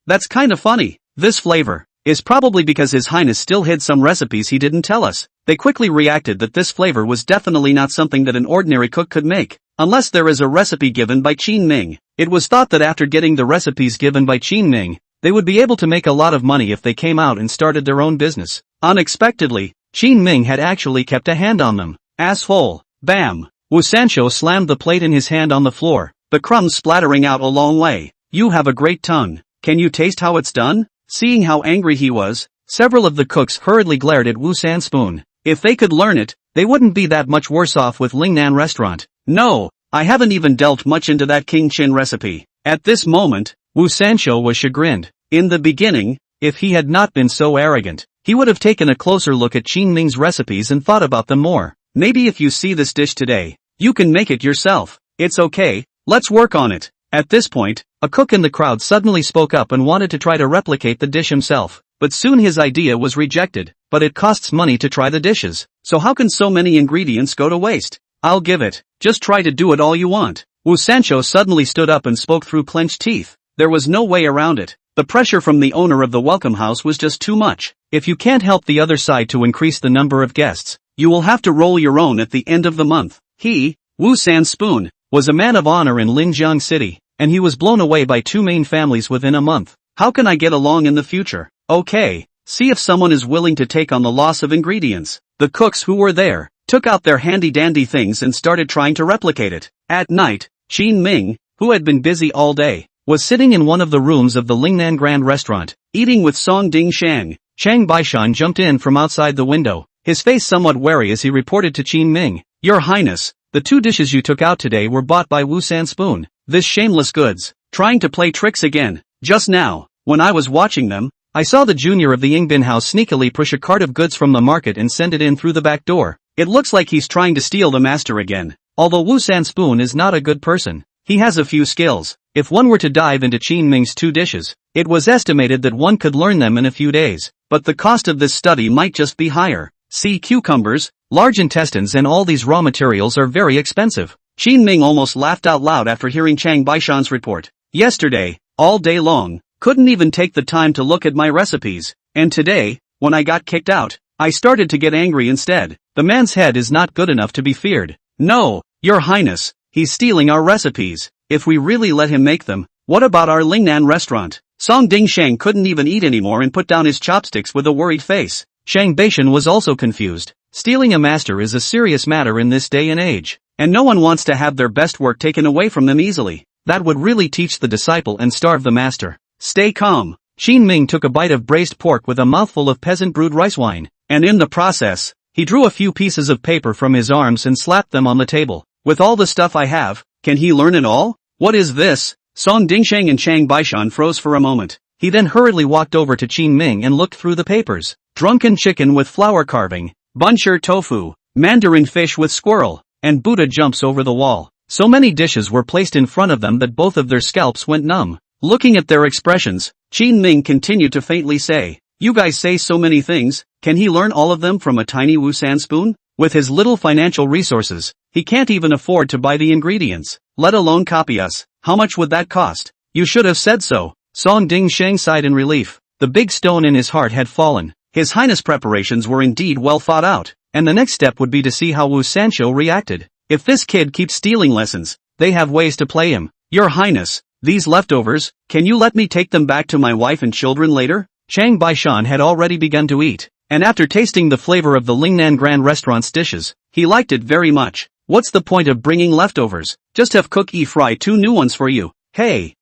That's kinda funny. This flavor is probably because His Highness still hid some recipes he didn't tell us. They quickly reacted that this flavor was definitely not something that an ordinary cook could make, unless there is a recipe given by Qin Ming. It was thought that after getting the recipes given by Qin Ming, they would be able to make a lot of money if they came out and started their own business. Unexpectedly, Qin Ming had actually kept a hand on them. Asshole. Bam. Wu Sancho slammed the plate in his hand on the floor, the crumbs splattering out a long way. "You have a great tongue. Can you taste how it's done?" Seeing how angry he was, several of the cooks hurriedly glared at Wu Sanspoon. If they could learn it, they wouldn't be that much worse off with Lingnan restaurant. "No, I haven't even delved much into that King Chin recipe." At this moment, Wu Sancho was chagrined. In the beginning, if he had not been so arrogant, he would have taken a closer look at Qin Ming's recipes and thought about them more. Maybe if you see this dish today, you can make it yourself. It's okay, let's work on it. At this point, a cook in the crowd suddenly spoke up and wanted to try to replicate the dish himself, but soon his idea was rejected. "But it costs money to try the dishes, so how can so many ingredients go to waste?" "I'll give it. Just try to do it all you want." Wu Sancho suddenly stood up and spoke through clenched teeth. There was no way around it. The pressure from the owner of the welcome house was just too much. If you can't help the other side to increase the number of guests, you will have to roll your own at the end of the month. He, Wu Sanspoon, was a man of honor in Linjiang City, and he was blown away by 2 main families within a month. How can I get along in the future? Okay, see if someone is willing to take on the loss of ingredients. The cooks who were there took out their handy-dandy things and started trying to replicate it. At night, Qin Ming, who had been busy all day, was sitting in one of the rooms of the Lingnan Grand Restaurant, eating with Song Ding Shang. Chang Baishan jumped in from outside the window, his face somewhat wary as he reported to Qin Ming. "Your Highness, the 2 dishes you took out today were bought by Wu Sanspoon. This shameless goods, trying to play tricks again. Just now, when I was watching them, I saw the junior of the Ingbin house sneakily push a cart of goods from the market and send it in through the back door. It looks like he's trying to steal the master again. Although Wu Sanspoon is not a good person, he has a few skills. If one were to dive into Qin Ming's 2 dishes, it was estimated that one could learn them in a few days. But the cost of this study might just be higher. Sea cucumbers, large intestines and all these raw materials are very expensive." Qin Ming almost laughed out loud after hearing Chang Baishan's report. "Yesterday, all day long, couldn't even take the time to look at my recipes. And today, when I got kicked out, I started to get angry instead. The man's head is not good enough to be feared." "No, Your Highness, he's stealing our recipes. If we really let him make them, what about our Lingnan restaurant?" Song Ding Shang couldn't even eat anymore and put down his chopsticks with a worried face. Shang Baishan was also confused. Stealing a master is a serious matter in this day and age, and no one wants to have their best work taken away from them easily. That would really teach the disciple and starve the master. Stay calm. Qin Ming took a bite of braised pork with a mouthful of peasant brewed rice wine, and in the process, he drew a few pieces of paper from his arms and slapped them on the table. With all the stuff I have, can he learn it all? What is this? Song Dingsheng and Chang Baishan froze for a moment. He then hurriedly walked over to Qin Ming and looked through the papers. Drunken chicken with flour carving, buncher tofu, mandarin fish with squirrel, and Buddha jumps over the wall. So many dishes were placed in front of them that both of their scalps went numb. Looking at their expressions, Qin Ming continued to faintly say, "You guys say so many things, can he learn all of them from a tiny Wusan spoon? With his little financial resources, he can't even afford to buy the ingredients, let alone copy us. How much would that cost? You should have said so." Song Dingsheng sighed in relief. The big stone in his heart had fallen. His Highness' preparations were indeed well thought out, and the next step would be to see how Wu Sancho reacted. If this kid keeps stealing lessons, they have ways to play him. Your Highness, these leftovers, can you let me take them back to my wife and children later? Chang Baishan had already begun to eat, and after tasting the flavor of the Lingnan Grand Restaurant's dishes, he liked it very much. What's the point of bringing leftovers? Just have Cook E fry 2 new ones for you. Hey,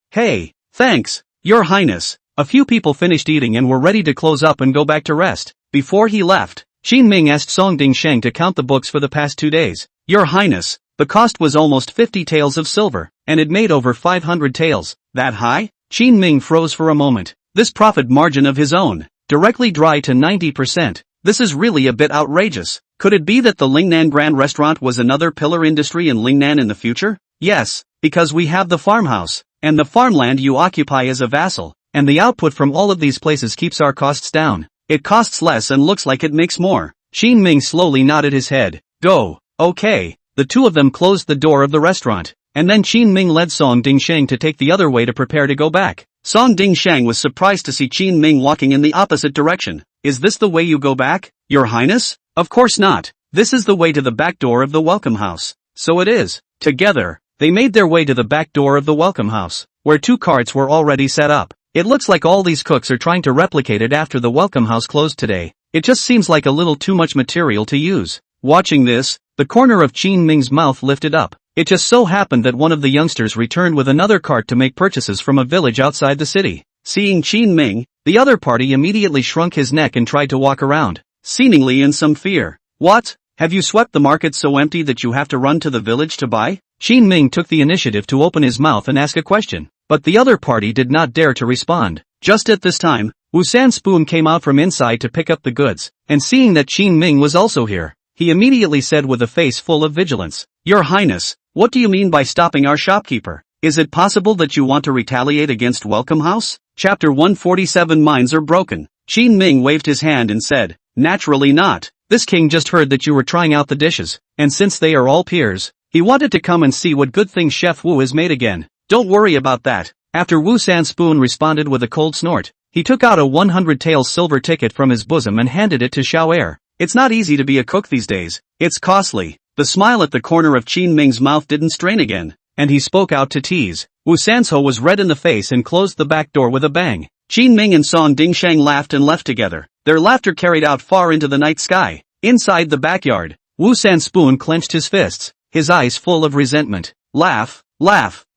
thanks, Your Highness. A few people finished eating and were ready to close up and go back to rest. Before he left, Qin Ming asked Song Dingsheng to count the books for the past 2 days. Your Highness, the cost was almost 50 taels of silver, and it made over 500 taels. That high? Qin Ming froze for a moment. This profit margin of his own, directly dry to 90%. This is really a bit outrageous. Could it be that the Lingnan Grand Restaurant was another pillar industry in Lingnan in the future? Yes, because we have the farmhouse, and the farmland you occupy as a vassal, and the output from all of these places keeps our costs down. It costs less and looks like it makes more. Qin Ming slowly nodded his head. Go. Okay. The two of them closed the door of the restaurant, and then Qin Ming led Song Dingsheng to take the other way to prepare to go back. Song Dingsheng was surprised to see Qin Ming walking in the opposite direction. Is this the way you go back, Your Highness? Of course not. This is the way to the back door of the welcome house. So it is. Together, they made their way to the back door of the welcome house, where 2 carts were already set up. It looks like all these cooks are trying to replicate it after the welcome house closed today. It just seems like a little too much material to use. Watching this, the corner of Qin Ming's mouth lifted up. It just so happened that one of the youngsters returned with another cart to make purchases from a village outside the city. Seeing Qin Ming, the other party immediately shrunk his neck and tried to walk around, seemingly in some fear. What? Have you swept the market so empty that you have to run to the village to buy? Qin Ming took the initiative to open his mouth and ask a question, but the other party did not dare to respond. Just at this time, Wusan Spoon came out from inside to pick up the goods, and seeing that Qin Ming was also here, he immediately said with a face full of vigilance, Your Highness, what do you mean by stopping our shopkeeper? Is it possible that you want to retaliate against Welcome House? Chapter 147 Minds are broken. Qin Ming waved his hand and said, Naturally not. This king just heard that you were trying out the dishes, and since they are all peers, he wanted to come and see what good things Chef Wu has made again. Don't worry about that. After Wu San Spoon responded with a cold snort, he took out a 100 taels silver ticket from his bosom and handed it to Xiao Er. It's not easy to be a cook these days. It's costly. The smile at the corner of Qin Ming's mouth didn't strain again, and he spoke out to tease. Wu Sanso was red in the face and closed the back door with a bang. Qin Ming and Song Dingsheng laughed and left together. Their laughter carried out far into the night sky. Inside the backyard, Wu San Spoon clenched his fists, his eyes full of resentment. Laugh.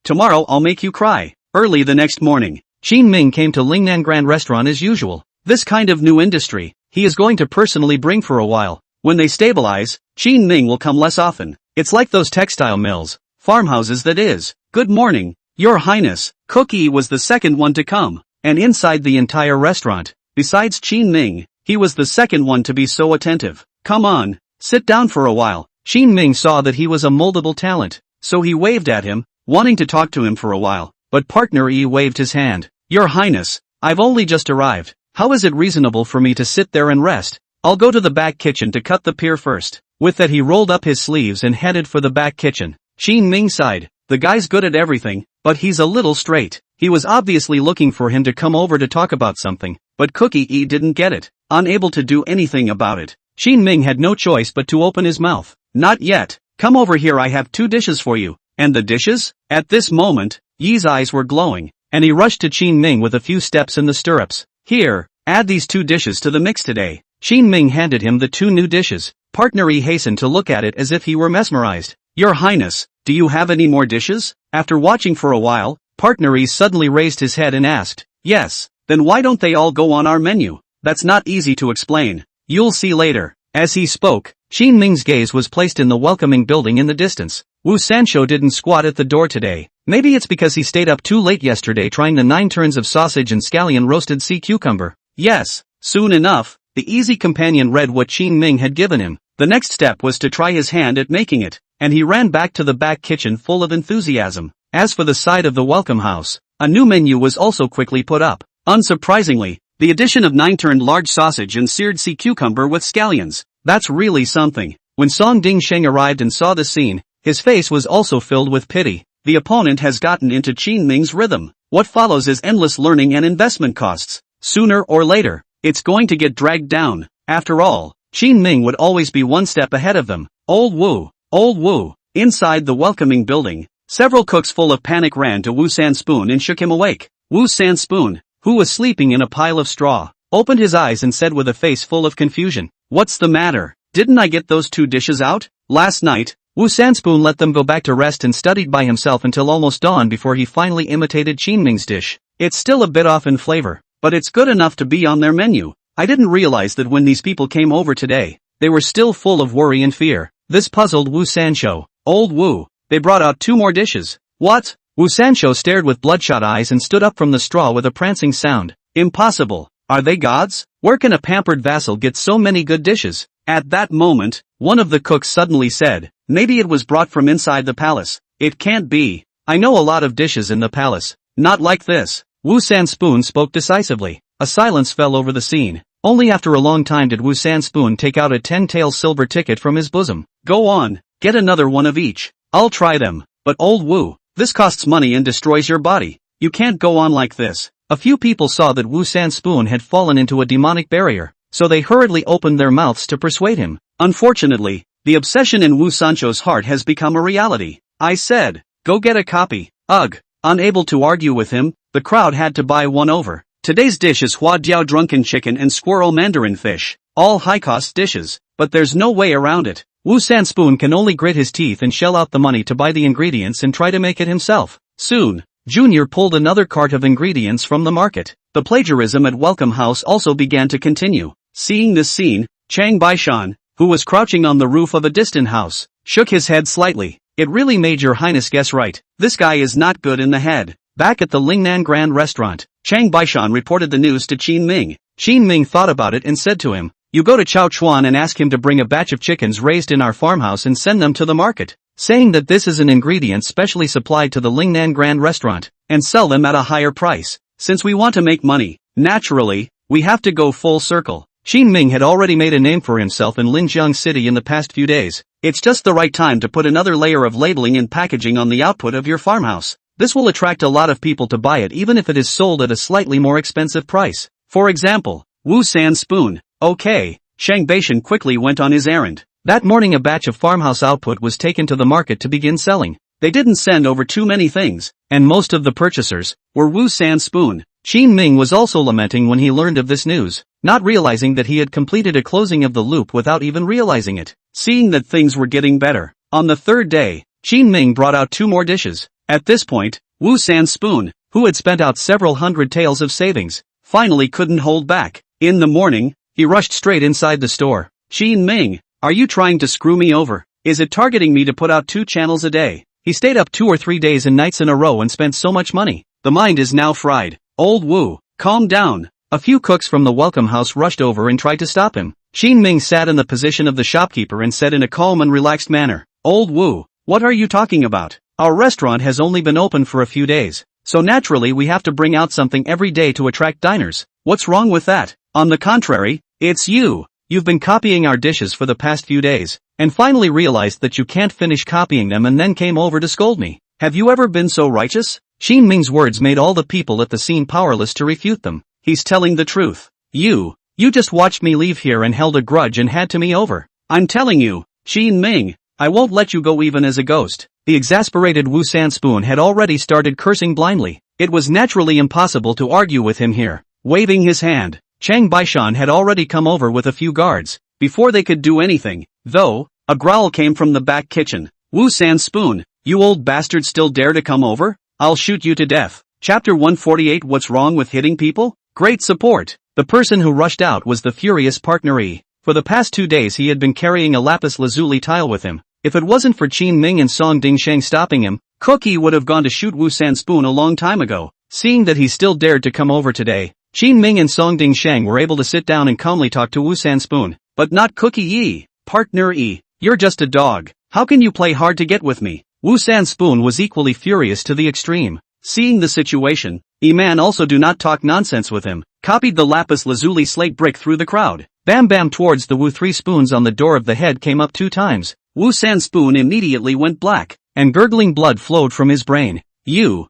Tomorrow I'll make you cry. Early the next morning, Qin Ming came to Lingnan Grand Restaurant as usual. This kind of new industry, he is going to personally bring for a while. When they stabilize, Qin Ming will come less often. It's like those textile mills, farmhouses that is. Good morning, Your Highness. Cookie was the second one to come, and inside the entire restaurant, besides Qin Ming, he was the second one to be so attentive. Come on, sit down for a while. Qin Ming saw that he was a moldable talent, so he waved at him, wanting to talk to him for a while, but partner E waved his hand. Your Highness, I've only just arrived. How is it reasonable for me to sit there and rest? I'll go to the back kitchen to cut the pier first. With that he rolled up his sleeves and headed for the back kitchen. Qin Ming sighed. The guy's good at everything, but he's a little straight. He was obviously looking for him to come over to talk about something, but Cookie E didn't get it. Unable to do anything about it, Qin Ming had no choice but to open his mouth. Not yet. Come over here, I have 2 dishes for you. And the dishes? At this moment, Yi's eyes were glowing, and he rushed to Qin Ming with a few steps in the stirrups. Here, add these 2 dishes to the mix today. Xin Ming handed him the two new dishes. Partner Yi hastened to look at it as if he were mesmerized. Your Highness, do you have any more dishes? After watching for a while, Partner Yi suddenly raised his head and asked. Yes, then why don't they all go on our menu? That's not easy to explain. You'll see later. As he spoke, Xin Ming's gaze was placed in the welcoming building in the distance. Wu Sancho didn't squat at the door today. Maybe it's because he stayed up too late yesterday trying the 9 turns of sausage and scallion roasted sea cucumber. Yes, soon enough, the easy companion read what Xin Ming had given him. The next step was to try his hand at making it, and he ran back to the back kitchen full of enthusiasm. As for the side of the welcome house, a new menu was also quickly put up. Unsurprisingly, the addition of 9-turned large sausage and seared sea cucumber with scallions. That's really something. When Song Ding Sheng arrived and saw the scene, his face was also filled with pity. The opponent has gotten into Xin Ming's rhythm. What follows is endless learning and investment costs. Sooner or later, it's going to get dragged down. After all, Xin Ming would always be one step ahead of them. Old Wu. Inside the welcoming building, several cooks full of panic ran to Wu Sanspoon and shook him awake. Wu Sanspoon, who was sleeping in a pile of straw, opened his eyes and said with a face full of confusion, "What's the matter? Didn't I get those 2 dishes out? Last night, Wu Sanspoon let them go back to rest and studied by himself until almost dawn before he finally imitated Xin Ming's dish. It's still a bit off in flavor, but it's good enough to be on their menu. I didn't realize that when these people came over today, they were still full of worry and fear." This puzzled Wu Sancho. Old Wu, they brought out 2 more dishes. What? Wu Sancho stared with bloodshot eyes and stood up from the straw with a prancing sound. Impossible. Are they gods? Where can a pampered vassal get so many good dishes? At that moment, one of the cooks suddenly said, "Maybe it was brought from inside the palace." It can't be. I know a lot of dishes in the palace. Not like this. Wu Sanspoon spoke decisively. A silence fell over the scene. Only after a long time did Wu Sanspoon take out a 10-tael silver ticket from his bosom. Go on, get another one of each. I'll try them. But old Wu, this costs money and destroys your body. You can't go on like this. A few people saw that Wu Sanspoon had fallen into a demonic barrier, so they hurriedly opened their mouths to persuade him. Unfortunately, the obsession in Wu Sancho's heart has become a reality. I said, go get a copy. Ugh. Unable to argue with him, the crowd had to buy one over. Today's dish is Hua Diao drunken chicken and squirrel mandarin fish. All high-cost dishes, but there's no way around it. Wu Sanspoon can only grit his teeth and shell out the money to buy the ingredients and try to make it himself. Soon, Junior pulled another cart of ingredients from the market. The plagiarism at Welcome House also began to continue. Seeing this scene, Chang Baishan, who was crouching on the roof of a distant house, shook his head slightly. It really made your highness guess right. This guy is not good in the head. Back at the Lingnan Grand Restaurant, Chang Baishan reported the news to Xin Ming. Xin Ming thought about it and said to him, "You go to Chao Chuan and ask him to bring a batch of chickens raised in our farmhouse and send them to the market, saying that this is an ingredient specially supplied to the Lingnan Grand Restaurant, and sell them at a higher price. Since we want to make money, naturally, we have to go full circle." Xin Ming had already made a name for himself in Linjiang City in the past few days. It's just the right time to put another layer of labeling and packaging on the output of your farmhouse. This will attract a lot of people to buy it even if it is sold at a slightly more expensive price. For example, Wu Sanspoon. Okay, Shang Baishan quickly went on his errand. That morning a batch of farmhouse output was taken to the market to begin selling. They didn't send over too many things, and most of the purchasers were Wu Sanspoon. Xin Ming was also lamenting when he learned of this news, not realizing that he had completed a closing of the loop without even realizing it. Seeing that things were getting better, on the third day, Xin Ming brought out 2 more dishes. At this point, Wu Sanspoon, who had spent out several hundred taels of savings, finally couldn't hold back. In the morning, he rushed straight inside the store. Xin Ming, are you trying to screw me over? Is it targeting me to put out 2 channels a day? He stayed up 2 or 3 days and nights in a row and spent so much money. The mind is now fried. Old Wu, calm down. A few cooks from the Welcome House rushed over and tried to stop him. Xin Ming sat in the position of the shopkeeper and said in a calm and relaxed manner, "Old Wu, what are you talking about? Our restaurant has only been open for a few days, so naturally we have to bring out something every day to attract diners. What's wrong with that? On the contrary, it's you. You've been copying our dishes for the past few days, and finally realized that you can't finish copying them and then came over to scold me. Have you ever been so righteous?" Xin Ming's words made all the people at the scene powerless to refute them. He's telling the truth. You just watched me leave here and held a grudge and had to me over. I'm telling you, Xin Ming, I won't let you go even as a ghost. The exasperated Wu Sanspoon had already started cursing blindly. It was naturally impossible to argue with him here. Waving his hand, Chang Baishan had already come over with a few guards. Before they could do anything, though, a growl came from the back kitchen. Wu San Spoon, you old bastard still dare to come over? I'll shoot you to death. Chapter 148 What's wrong with hitting people? Great support. The person who rushed out was the furious partner E. For the past 2 days he had been carrying a lapis lazuli tile with him. If it wasn't for Qin Ming and Song Dingsheng stopping him, Cookie would have gone to shoot Wu San Spoon a long time ago. Seeing that he still dared to come over today, Qin Ming and Song Dingsheng were able to sit down and calmly talk to Wu San Spoon. But not Cookie Yi. Partner E, you're just a dog. How can you play hard to get with me? Wu San Spoon was equally furious to the extreme. Seeing the situation, E-man also do not talk nonsense with him, copied the lapis lazuli slate brick through the crowd. Bam bam towards the Wu. 3 spoons on the door of the head came up 2 times. Wu San Spoon immediately went black, and gurgling blood flowed from his brain. You.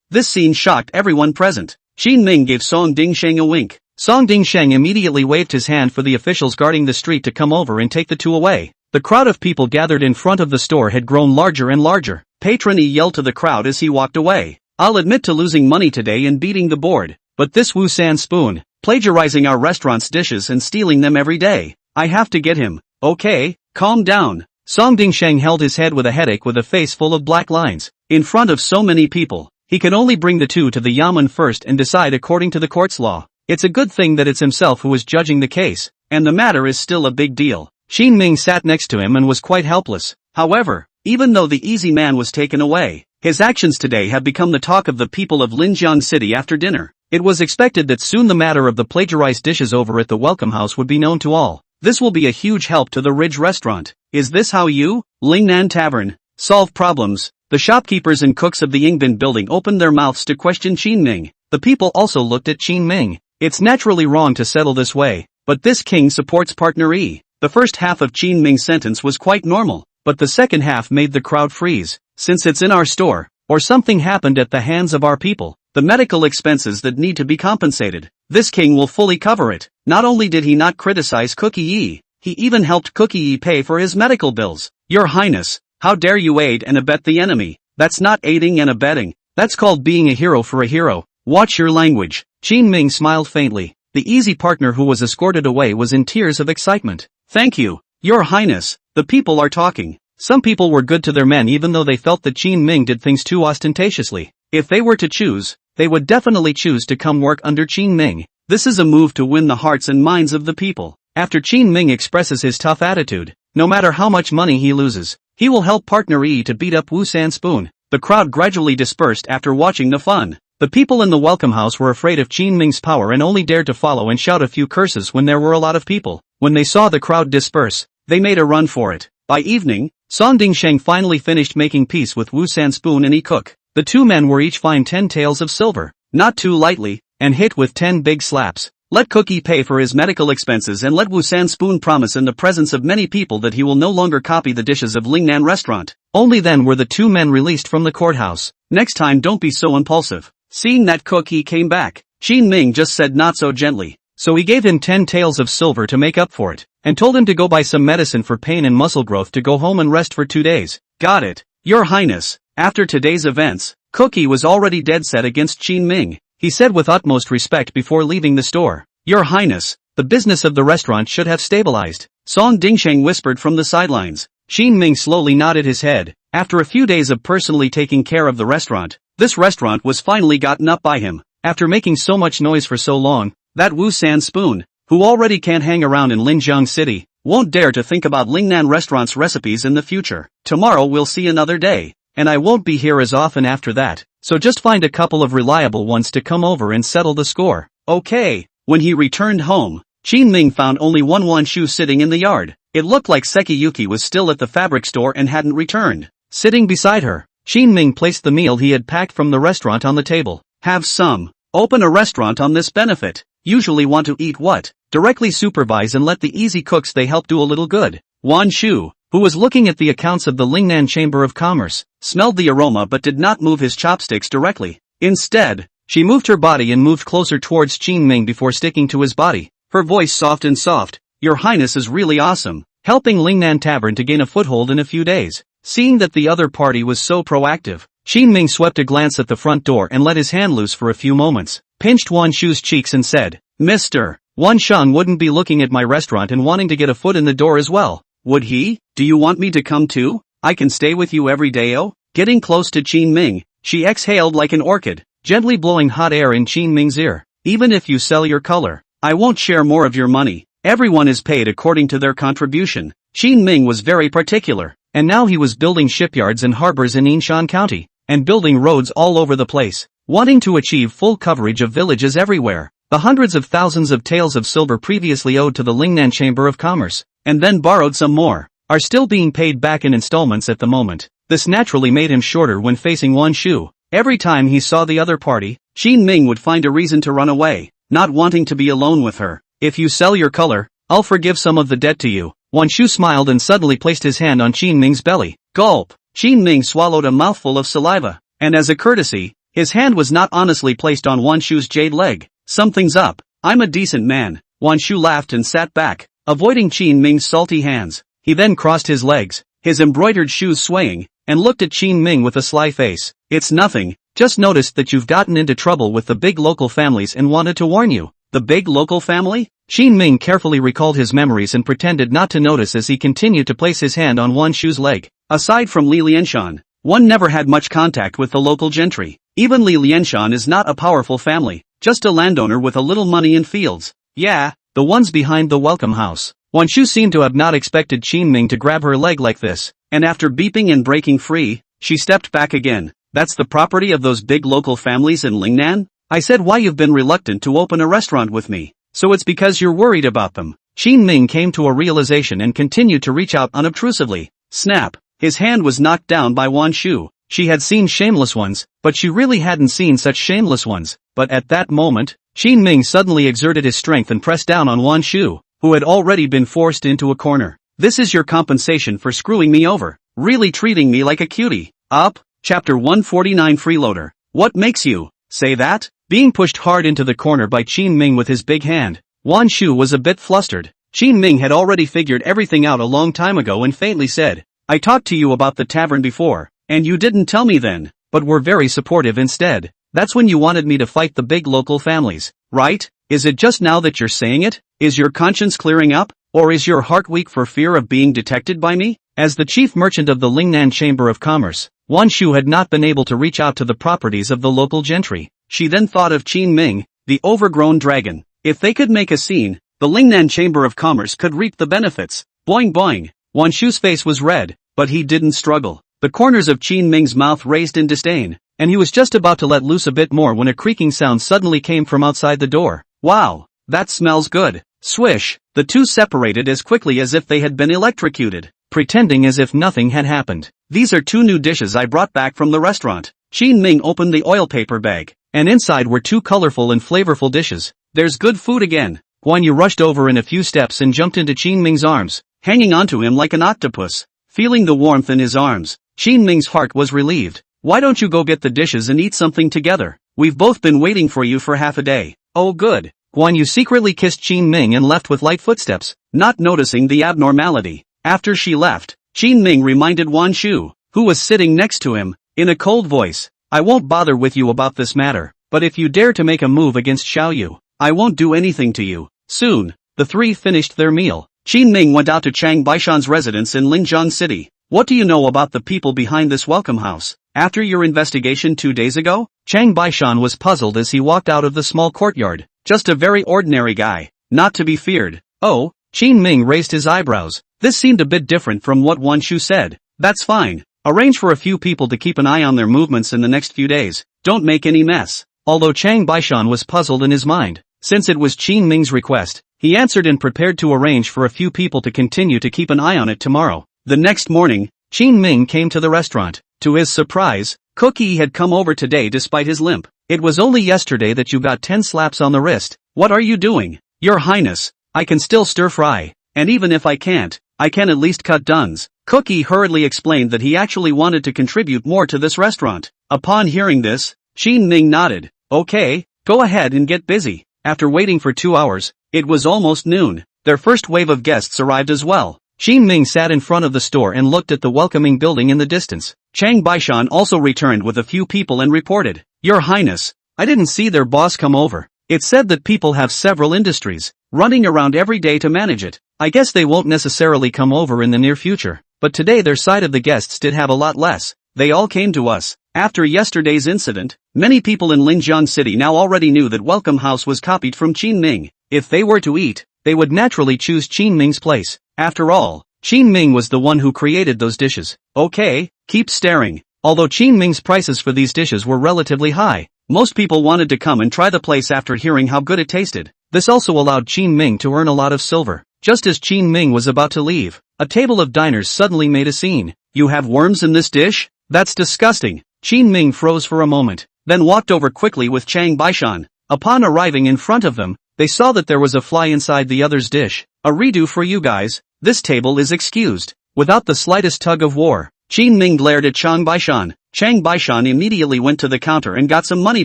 This scene shocked everyone present. Qin Ming gave Song Dingsheng a wink. Song Dingsheng immediately waved his hand for the officials guarding the street to come over and take the 2 away. The crowd of people gathered in front of the store had grown larger and larger. Patron E yelled to the crowd as he walked away. I'll admit to losing money today and beating the board, but this Wu San Spoon, plagiarizing our restaurant's dishes and stealing them every day. I have to get him. Okay, calm down. Song Dingsheng held his head with a headache with a face full of black lines. In front of so many people, he could only bring the 2 to the yamen first and decide according to the court's law. It's a good thing that it's himself who is judging the case, and the matter is still a big deal. Qin Ming sat next to him and was quite helpless. However, even though the easy man was taken away, his actions today have become the talk of the people of Linjiang City after dinner. It was expected that soon the matter of the plagiarized dishes over at the Welcome House would be known to all. This will be a huge help to the Ridge restaurant. Is this how you, Lingnan Tavern, solve problems? The shopkeepers and cooks of the Yingbin building opened their mouths to question Qin Ming. The people also looked at Qin Ming. It's naturally wrong to settle this way, but this king supports partner E. The first half of Qin Ming's sentence was quite normal, but the second half made the crowd freeze. Since it's in our store, or something happened at the hands of our people, the medical expenses that need to be compensated, this king will fully cover it. Not only did he not criticize Cookie Yi, he even helped Cookie Yi pay for his medical bills. Your Highness, how dare you aid and abet the enemy? That's not aiding and abetting. That's called being a hero for a hero. Watch your language. Qin Ming smiled faintly. The easy partner who was escorted away was in tears of excitement. Thank you, Your Highness. The people are talking. Some people were good to their men even though they felt that Qin Ming did things too ostentatiously. If they were to choose, they would definitely choose to come work under Qin Ming. This is a move to win the hearts and minds of the people. After Qin Ming expresses his tough attitude, no matter how much money he loses, he will help partner E to beat up Wu San Spoon. The crowd gradually dispersed after watching the fun. The people in the Welcome House were afraid of Qin Ming's power and only dared to follow and shout a few curses when there were a lot of people. When they saw the crowd disperse, they made a run for it. By evening, Song Dingsheng finally finished making peace with Wu San Spoon and E Cook. The 2 men were each fined 10 taels of silver, not too lightly, and hit with 10 big slaps. Let Cookie pay for his medical expenses and let Wu San Spoon promise in the presence of many people that he will no longer copy the dishes of Lingnan restaurant. Only then were the 2 men released from the courthouse. Next time don't be so impulsive. Seeing that Cookie came back, Qin Ming just said not so gently. So he gave him 10 taels of silver to make up for it, and told him to go buy some medicine for pain and muscle growth to go home and rest for 2 days. Got it, Your Highness. After today's events, Cookie was already dead set against Qin Ming. He said with utmost respect before leaving the store, Your Highness, the business of the restaurant should have stabilized. Song Dingsheng whispered from the sidelines. Qin Ming slowly nodded his head. After a few days of personally taking care of the restaurant, this restaurant was finally gotten up by him. After making so much noise for so long, that Wu San Spoon, who already can't hang around in Linjiang City, won't dare to think about Lingnan restaurant's recipes in the future. Tomorrow we'll see another day, and I won't be here as often after that, so just find a couple of reliable ones to come over and settle the score. Okay. When he returned home, Qin Ming found only one shoe sitting in the yard. It looked like Sekiyuki was still at the fabric store and hadn't returned. Sitting beside her, Qin Ming placed the meal he had packed from the restaurant on the table. Have some. Open a restaurant on this benefit. Usually want to eat what? Directly supervise and let the easy cooks they help do a little good. Wan Shu, who was looking at the accounts of the Lingnan Chamber of Commerce, smelled the aroma but did not move his chopsticks directly. Instead, she moved her body and moved closer towards Qin Ming before sticking to his body. Her voice soft and soft. Your Highness is really awesome, helping Lingnan Tavern to gain a foothold in a few days. Seeing that the other party was so proactive, Qin Ming swept a glance at the front door and let his hand loose for a few moments, pinched Wan Shu's cheeks and said, Mr. Wan Shang wouldn't be looking at my restaurant and wanting to get a foot in the door as well, would he? Do you want me to come too? I can stay with you every day. Oh? Getting close to Qin Ming, she exhaled like an orchid, gently blowing hot air in Qin Ming's ear. Even if you sell your color, I won't share more of your money. Everyone is paid according to their contribution. Qin Ming was very particular, and now he was building shipyards and harbors in Yinshan County, and building roads all over the place, wanting to achieve full coverage of villages everywhere. The hundreds of thousands of taels of silver previously owed to the Lingnan Chamber of Commerce, and then borrowed some more, are still being paid back in installments at the moment. This naturally made him shorter when facing Wan Shu. Every time he saw the other party, Qin Ming would find a reason to run away, not wanting to be alone with her. If you sell your color, I'll forgive some of the debt to you. Wan Shu smiled and suddenly placed his hand on Qin Ming's belly. Gulp! Qin Ming swallowed a mouthful of saliva, and as a courtesy, his hand was not honestly placed on Wan Shu's jade leg. Something's up. I'm a decent man. Wan Shu laughed and sat back, avoiding Qin Ming's salty hands. He then crossed his legs, his embroidered shoes swaying, and looked at Qin Ming with a sly face. It's nothing, just noticed that you've gotten into trouble with the big local families and wanted to warn you. The big local family? Qin Ming carefully recalled his memories and pretended not to notice as he continued to place his hand on Wan Shu's leg. Aside from Li Lianshan, one never had much contact with the local gentry. Even Li Lianshan is not a powerful family, just a landowner with a little money and fields. Yeah, the ones behind the welcome house. Wan Shu seemed to have not expected Qin Ming to grab her leg like this, and after beeping and breaking free, she stepped back again. That's the property of those big local families in Lingnan? I said why you've been reluctant to open a restaurant with me. So it's because you're worried about them. Qin Ming came to a realization and continued to reach out unobtrusively. Snap! His hand was knocked down by Wan Shu. She had seen shameless ones, but she really hadn't seen such shameless ones. But at that moment, Qin Ming suddenly exerted his strength and pressed down on Wan Shu, who had already been forced into a corner. This is your compensation for screwing me over, really treating me like a cutie. Up, Chapter 149 Freeloader. What makes you say that? Being pushed hard into the corner by Qin Ming with his big hand, Wan Shu was a bit flustered. Qin Ming had already figured everything out a long time ago and faintly said, I talked to you about the tavern before, and you didn't tell me then, but were very supportive instead. That's when you wanted me to fight the big local families, right? Is it just now that you're saying it? Is your conscience clearing up? Or is your heart weak for fear of being detected by me? As the chief merchant of the Lingnan Chamber of Commerce, Wan Shu had not been able to reach out to the properties of the local gentry. She then thought of Qin Ming, the overgrown dragon. If they could make a scene, the Lingnan Chamber of Commerce could reap the benefits. Boing boing. Wan Shu's face was red, but he didn't struggle. The corners of Qin Ming's mouth raised in disdain, and he was just about to let loose a bit more when a creaking sound suddenly came from outside the door. Wow, that smells good. Swish, the two separated as quickly as if they had been electrocuted, pretending as if nothing had happened. These are 2 new dishes I brought back from the restaurant. Qin Ming opened the oil paper bag, and inside were 2 colorful and flavorful dishes. There's good food again. Guan Yu rushed over in a few steps and jumped into Qin Ming's arms, hanging onto him like an octopus. Feeling the warmth in his arms, Qin Ming's heart was relieved. Why don't you go get the dishes and eat something together? We've both been waiting for you for half a day. Oh good. Guan Yu secretly kissed Qin Ming and left with light footsteps, not noticing the abnormality. After she left, Qin Ming reminded Wan Shu, who was sitting next to him, in a cold voice, I won't bother with you about this matter, but if you dare to make a move against Xiao Yu, I won't do anything to you. Soon, the 3 finished their meal. Qin Ming went out to Chang Baishan's residence in Linjiang City. What do you know about the people behind this welcome house? After your investigation 2 days ago? Chang Baishan was puzzled as he walked out of the small courtyard. Just a very ordinary guy, not to be feared. Oh, Qin Ming raised his eyebrows. This seemed a bit different from what Wan Shu said. That's fine. Arrange for a few people to keep an eye on their movements in the next few days. Don't make any mess. Although Chang Baishan was puzzled in his mind, since it was Qin Ming's request, he answered and prepared to arrange for a few people to continue to keep an eye on it tomorrow. The next morning, Qin Ming came to the restaurant. To his surprise, Cookie had come over today despite his limp. It was only yesterday that you got 10 slaps on the wrist. What are you doing? Your Highness, I can still stir fry, and even if I can't, I can at least cut duns. Cookie hurriedly explained that he actually wanted to contribute more to this restaurant. Upon hearing this, Qin Ming nodded. Okay, go ahead and get busy. After waiting for 2 hours, it was almost noon. Their first wave of guests arrived as well. Qin Ming sat in front of the store and looked at the welcoming building in the distance. Chang Baishan also returned with a few people and reported, Your Highness, I didn't see their boss come over. It said that people have several industries, running around every day to manage it. I guess they won't necessarily come over in the near future, but today their side of the guests did have a lot less. They all came to us. After yesterday's incident, many people in Linjiang City now already knew that Welcome House was copied from Qin Ming. If they were to eat, they would naturally choose Qin Ming's place. After all, Qin Ming was the one who created those dishes. Okay, keep staring. Although Qin Ming's prices for these dishes were relatively high, most people wanted to come and try the place after hearing how good it tasted. This also allowed Qin Ming to earn a lot of silver. Just as Qin Ming was about to leave, a table of diners suddenly made a scene. You have worms in this dish? That's disgusting. Qin Ming froze for a moment, then walked over quickly with Chang Baishan. Upon arriving in front of them, they saw that there was a fly inside the other's dish. A redo for you guys. This table is excused. Without the slightest tug of war, Qin Ming glared at Chang Baishan. Chang Baishan immediately went to the counter and got some money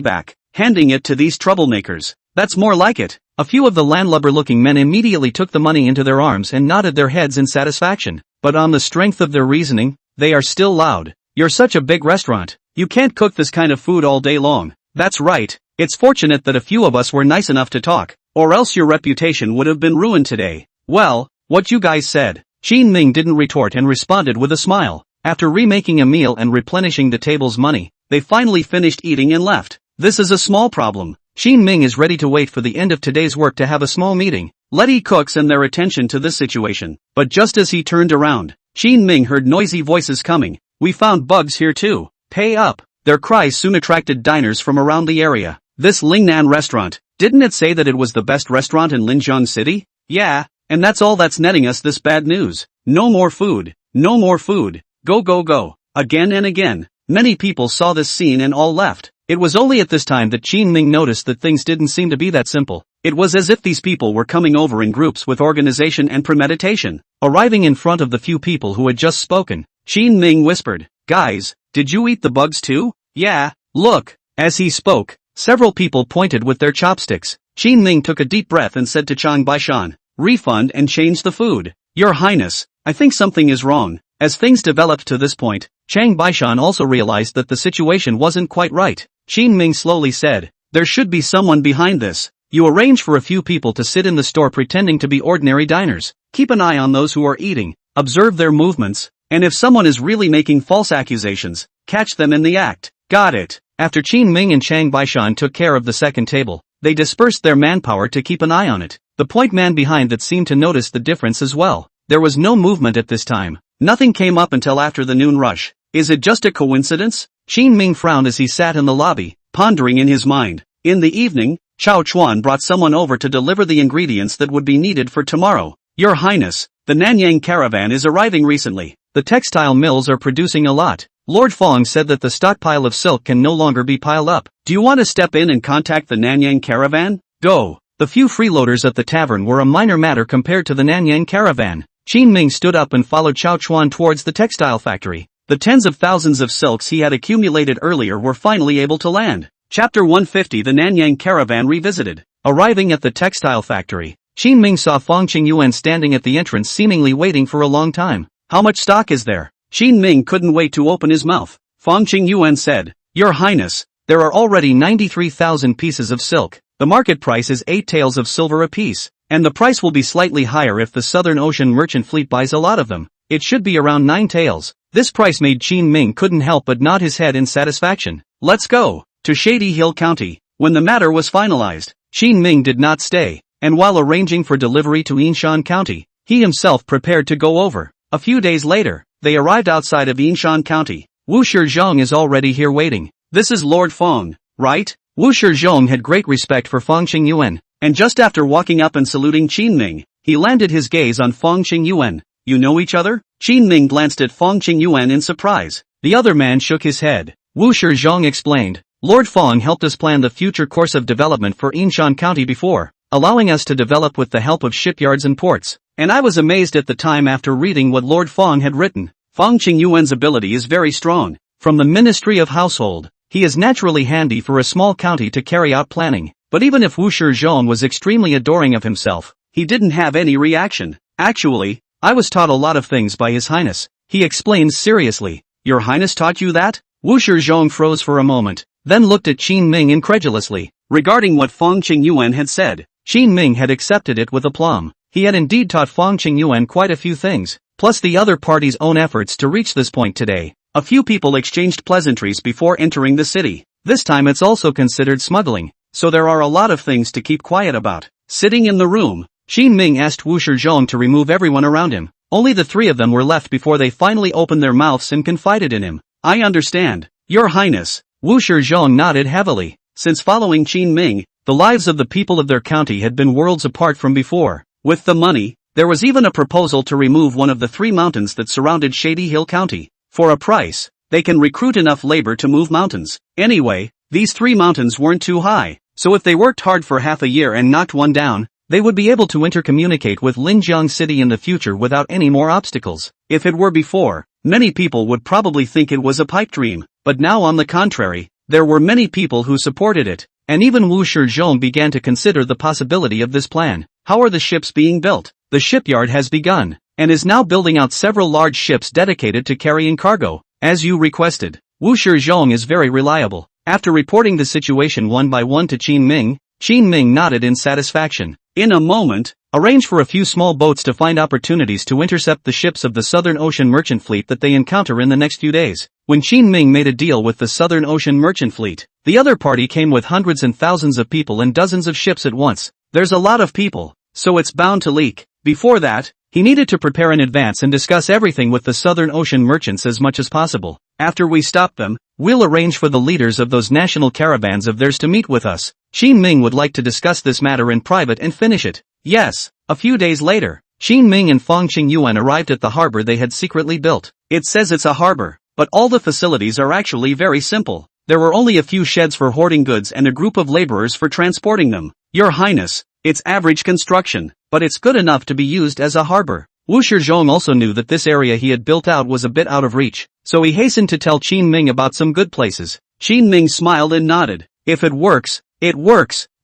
back, handing it to these troublemakers. That's more like it. A few of the landlubber-looking men immediately took the money into their arms and nodded their heads in satisfaction. But on the strength of their reasoning, they are still loud. You're such a big restaurant. You can't cook this kind of food all day long. That's right. It's fortunate that a few of us were nice enough to talk, or else your reputation would have been ruined today. Well, what you guys said. Qin Ming didn't retort and responded with a smile. After remaking a meal and replenishing the table's money, they finally finished eating and left. This is a small problem. Qin Ming is ready to wait for the end of today's work to have a small meeting. Let he cooks and their attention to this situation. But just as he turned around, Qin Ming heard noisy voices coming. We found bugs here too. Pay up. Their cries soon attracted diners from around the area. This Lingnan restaurant, didn't it say that it was the best restaurant in Linjiang City? Yeah, and that's all that's netting us this bad news. No more food. No more food. Go go go. Again and again. Many people saw this scene and all left. It was only at this time that Qin Ming noticed that things didn't seem to be that simple. It was as if these people were coming over in groups with organization and premeditation. Arriving in front of the few people who had just spoken, Qin Ming whispered, "Guys, did you eat the bugs too?" "Yeah, look." As he spoke, several people pointed with their chopsticks. Qin Ming took a deep breath and said to Chang Baishan, "Refund and change the food." "Your Highness, I think something is wrong." As things developed to this point, Chang Baishan also realized that the situation wasn't quite right. Qin Ming slowly said, "There should be someone behind this. You arrange for a few people to sit in the store pretending to be ordinary diners. Keep an eye on those who are eating, observe their movements, and if someone is really making false accusations, catch them in the act." Got it. After Qin Ming and Chang Baishan took care of the second table, they dispersed their manpower to keep an eye on it. The point man behind that seemed to notice the difference as well. There was no movement at this time. Nothing came up until after the noon rush. Is it just a coincidence? Qin Ming frowned as he sat in the lobby, pondering in his mind. In the evening, Chao Chuan brought someone over to deliver the ingredients that would be needed for tomorrow. "Your Highness, the Nanyang caravan is arriving recently. The textile mills are producing a lot. Lord Fong said that the stockpile of silk can no longer be piled up. Do you want to step in and contact the Nanyang caravan?" "Go." The few freeloaders at the tavern were a minor matter compared to the Nanyang caravan. Qin Ming stood up and followed Chao Chuan towards the textile factory. The tens of thousands of silks he had accumulated earlier were finally able to land. Chapter 150 The Nanyang Caravan Revisited. Arriving at the textile factory, Qin Ming saw Fong Qingyuan standing at the entrance seemingly waiting for a long time. "How much stock is there?" Qin Ming couldn't wait to open his mouth. Fong Qingyuan said, "Your Highness, there are already 93,000 pieces of silk. The market price is 8 taels of silver apiece, and the price will be slightly higher if the Southern Ocean merchant fleet buys a lot of them. It should be around 9 taels. This price made Qin Ming couldn't help but nod his head in satisfaction. "Let's go." To Shady Hill County. When the matter was finalized, Qin Ming did not stay, and while arranging for delivery to Yinshan County, he himself prepared to go over. A few days later, they arrived outside of Yinshan County. Wu Shizhong is already here waiting. "This is Lord Fong, right?" Wu Shizhong had great respect for Fong Qingyuan, and just after walking up and saluting Qin Ming, he landed his gaze on Fong Qingyuan. "You know each other?" Qin Ming glanced at Fong Qingyuan in surprise. The other man shook his head. Wu Shizhong explained, "Lord Fong helped us plan the future course of development for Yinshan County before, allowing us to develop with the help of shipyards and ports. And I was amazed at the time after reading what Lord Fong had written. Fong Qingyuan's ability is very strong. From the Ministry of Household, he is naturally handy for a small county to carry out planning. But even if Wu Shizhong was extremely adoring of himself, he didn't have any reaction. Actually, I was taught a lot of things by His Highness," he explained seriously. "Your Highness taught you that?" Wu Shizhong froze for a moment, then looked at Qin Ming incredulously. Regarding what Fong Qingyuan had said, Qin Ming had accepted it with aplomb. He had indeed taught Fong Qingyuan quite a few things, plus the other party's own efforts to reach this point today. A few people exchanged pleasantries before entering the city. This time it's also considered smuggling, so there are a lot of things to keep quiet about. Sitting in the room, Qin Ming asked Wu Shizhong to remove everyone around him. Only the three of them were left before they finally opened their mouths and confided in him. I understand, Your Highness. Wu Shizhong nodded heavily. Since following Qin Ming, the lives of the people of their county had been worlds apart from before. With the money, there was even a proposal to remove one of the 3 mountains that surrounded Shady Hill County. For a price, they can recruit enough labor to move mountains. Anyway, these 3 mountains weren't too high, so if they worked hard for half a year and knocked one down, they would be able to intercommunicate with Linjiang City in the future without any more obstacles. If it were before, many people would probably think it was a pipe dream, but now on the contrary, there were many people who supported it, and even Wu Shizhong began to consider the possibility of this plan. How are the ships being built? The shipyard has begun, and is now building out several large ships dedicated to carrying cargo, as you requested. Wu Shizhong is very reliable. After reporting the situation one by one to Qin Ming nodded in satisfaction. In a moment, arrange for a few small boats to find opportunities to intercept the ships of the Southern Ocean Merchant Fleet that they encounter in the next few days. When Qin Ming made a deal with the Southern Ocean Merchant Fleet, the other party came with hundreds and thousands of people and dozens of ships at once. There's a lot of people, so it's bound to leak. Before that, he needed to prepare in advance and discuss everything with the Southern Ocean merchants as much as possible. After we stop them, we'll arrange for the leaders of those national caravans of theirs to meet with us. Qin Ming would like to discuss this matter in private and finish it. Yes. A few days later, Qin Ming and Fong Qingyuan arrived at the harbor they had secretly built. It says it's a harbor, but all the facilities are actually very simple. There were only a few sheds for hoarding goods and a group of laborers for transporting them. Your Highness, it's average construction, but it's good enough to be used as a harbor. Wu Shizhong also knew that this area he had built out was a bit out of reach, so he hastened to tell Qin Ming about some good places. Qin Ming smiled and nodded. If it works,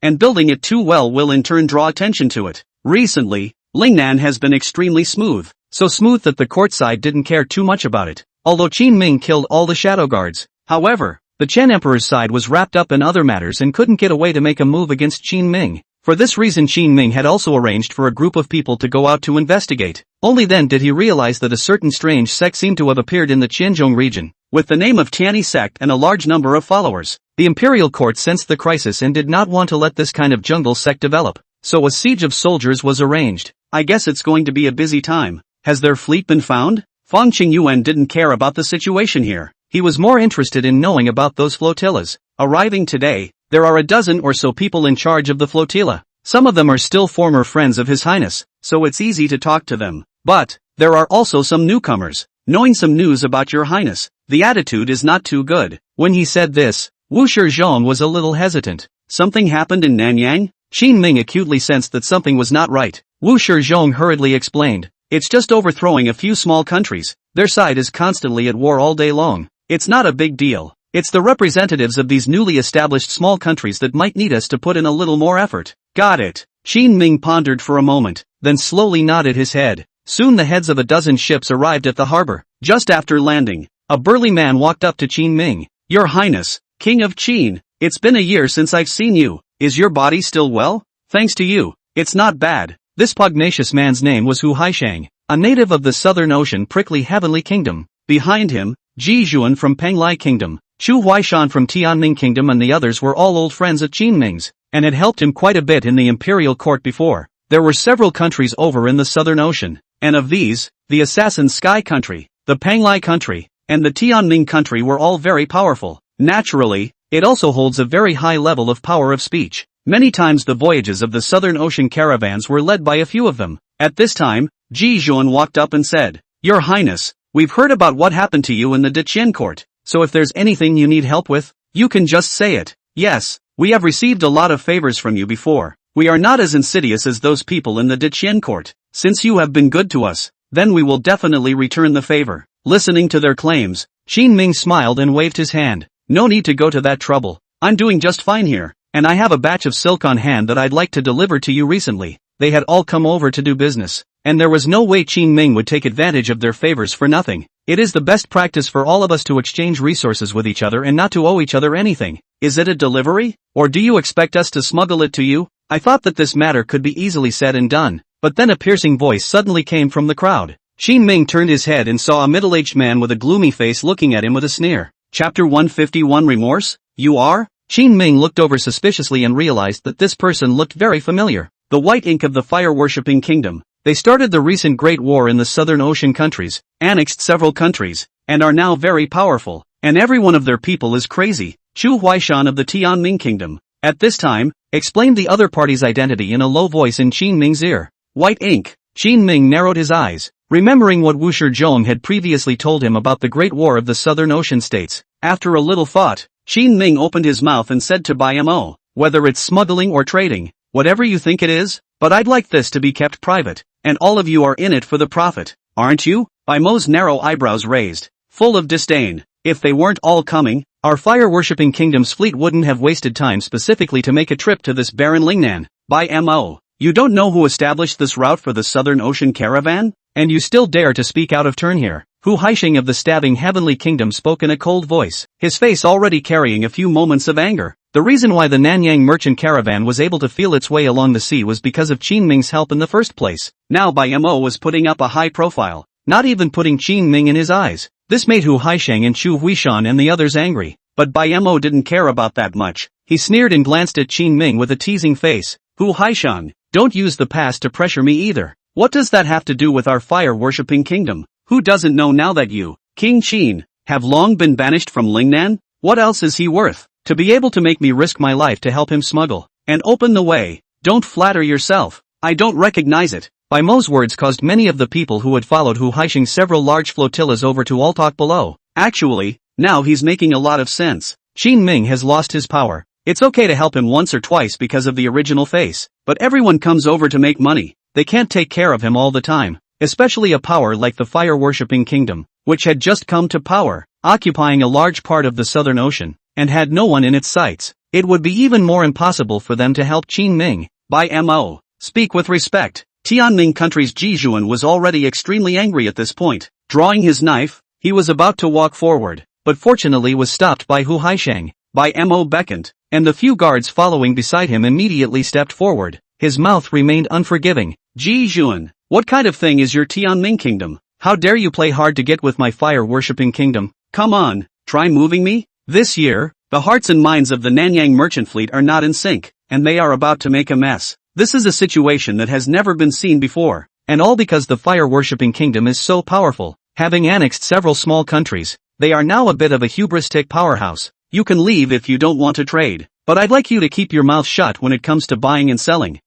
and building it too well will in turn draw attention to it. Recently, Lingnan has been extremely smooth, so smooth that the court side didn't care too much about it, although Qin Ming killed all the shadow guards. However, the Chen Emperor's side was wrapped up in other matters and couldn't get away to make a move against Qin Ming. For this reason Qin Ming had also arranged for a group of people to go out to investigate. Only then did he realize that a certain strange sect seemed to have appeared in the Qianzhong region, with the name of Tianyi sect and a large number of followers. The Imperial court sensed the crisis and did not want to let this kind of jungle sect develop, so a siege of soldiers was arranged. I guess it's going to be a busy time. Has their fleet been found? Fong Qingyuan didn't care about the situation here. He was more interested in knowing about those flotillas. Arriving today, there are a dozen or so people in charge of the flotilla. Some of them are still former friends of His Highness, so it's easy to talk to them. But there are also some newcomers, knowing some news about Your Highness. The attitude is not too good. When he said this, Wu Shizhong was a little hesitant. Something happened in Nanyang? Qin Ming acutely sensed that something was not right. Wu Shizhong hurriedly explained. It's just overthrowing a few small countries. Their side is constantly at war all day long. It's not a big deal. It's the representatives of these newly established small countries that might need us to put in a little more effort. Got it. Qin Ming pondered for a moment, then slowly nodded his head. Soon the heads of a dozen ships arrived at the harbor. Just after landing, a burly man walked up to Qin Ming. Your Highness, King of Qin, it's been a year since I've seen you. Is your body still well? Thanks to you, it's not bad. This pugnacious man's name was Hu Haishang, a native of the Southern Ocean prickly Heavenly Kingdom. Behind him, Ji Juan from Penglai Kingdom, Chu Huaishan from Tianning Kingdom and the others were all old friends of Qin Ming's, and had helped him quite a bit in the Imperial court before. There were several countries over in the Southern Ocean, and of these, the Assassin Sky Country, the Penglai Country, and the Tianning Country were all very powerful. Naturally, it also holds a very high level of power of speech. Many times the voyages of the Southern Ocean caravans were led by a few of them. At this time, Ji Juan walked up and said, Your Highness, we've heard about what happened to you in the Deqian court, so if there's anything you need help with, you can just say it. Yes, we have received a lot of favors from you before. We are not as insidious as those people in the Deqian court. Since you have been good to us, then we will definitely return the favor. Listening to their claims, Qin Ming smiled and waved his hand. No need to go to that trouble. I'm doing just fine here, and I have a batch of silk on hand that I'd like to deliver to you recently. They had all come over to do business, and there was no way Qin Ming would take advantage of their favors for nothing. It is the best practice for all of us to exchange resources with each other and not to owe each other anything. Is it a delivery? Or do you expect us to smuggle it to you? I thought that this matter could be easily said and done, but then a piercing voice suddenly came from the crowd. Qin Ming turned his head and saw a middle-aged man with a gloomy face looking at him with a sneer. Chapter 151 Remorse? You are? Qin Ming looked over suspiciously and realized that this person looked very familiar. The White Ink of the fire-worshipping kingdom. They started the recent Great War in the Southern Ocean countries, annexed several countries, and are now very powerful, and every one of their people is crazy. Chu Huaishan of the Tianming kingdom, at this time, explained the other party's identity in a low voice in Qin Ming's ear. White Ink. Qin Ming narrowed his eyes, remembering what Wu Shizhong had previously told him about the Great War of the Southern Ocean states. After a little thought, Qin Ming opened his mouth and said to Bai Mo, whether it's smuggling or trading, whatever you think it is, but I'd like this to be kept private, and all of you are in it for the profit, aren't you? Bai Mo's narrow eyebrows raised, full of disdain. If they weren't all coming, our fire-worshipping kingdom's fleet wouldn't have wasted time specifically to make a trip to this barren Lingnan. Bai Mo, you don't know who established this route for the Southern Ocean caravan? And you still dare to speak out of turn here? Hu Haisheng of the stabbing Heavenly Kingdom spoke in a cold voice, his face already carrying a few moments of anger. The reason why the Nanyang merchant caravan was able to feel its way along the sea was because of Qin Ming's help in the first place. Now Bai Mo was putting up a high profile, not even putting Qin Ming in his eyes. This made Hu Haisheng and Chu Huishan and the others angry, but Bai Mo didn't care about that much. He sneered and glanced at Qin Ming with a teasing face. Hu Haisheng, don't use the past to pressure me either. What does that have to do with our fire-worshipping kingdom? Who doesn't know now that you, King Qin, have long been banished from Lingnan? What else is he worth, to be able to make me risk my life to help him smuggle, and open the way? Don't flatter yourself. I don't recognize it. Bai Mo's words caused many of the people who had followed Hu Haisheng several large flotillas over to Altok below. Actually, now he's making a lot of sense. Qin Ming has lost his power. It's okay to help him once or twice because of the original face, but everyone comes over to make money. They can't take care of him all the time, especially a power like the fire-worshipping kingdom, which had just come to power, occupying a large part of the Southern Ocean, and had no one in its sights. It would be even more impossible for them to help Qin Ming. Bai Mo, speak with respect. Tianming country's Ji Zhuan was already extremely angry at this point. Drawing his knife, he was about to walk forward, but fortunately was stopped by Hu Haisheng. Bai Mo beckoned, and the few guards following beside him immediately stepped forward. His mouth remained unforgiving. Ji Zhuan, what kind of thing is your Tianming kingdom? How dare you play hard to get with my fire-worshipping kingdom? Come on, try moving me? This year, the hearts and minds of the Nanyang merchant fleet are not in sync, and they are about to make a mess. This is a situation that has never been seen before, and all because the fire-worshipping kingdom is so powerful. Having annexed several small countries, they are now a bit of a hubristic powerhouse. You can leave if you don't want to trade, but I'd like you to keep your mouth shut when it comes to buying and selling.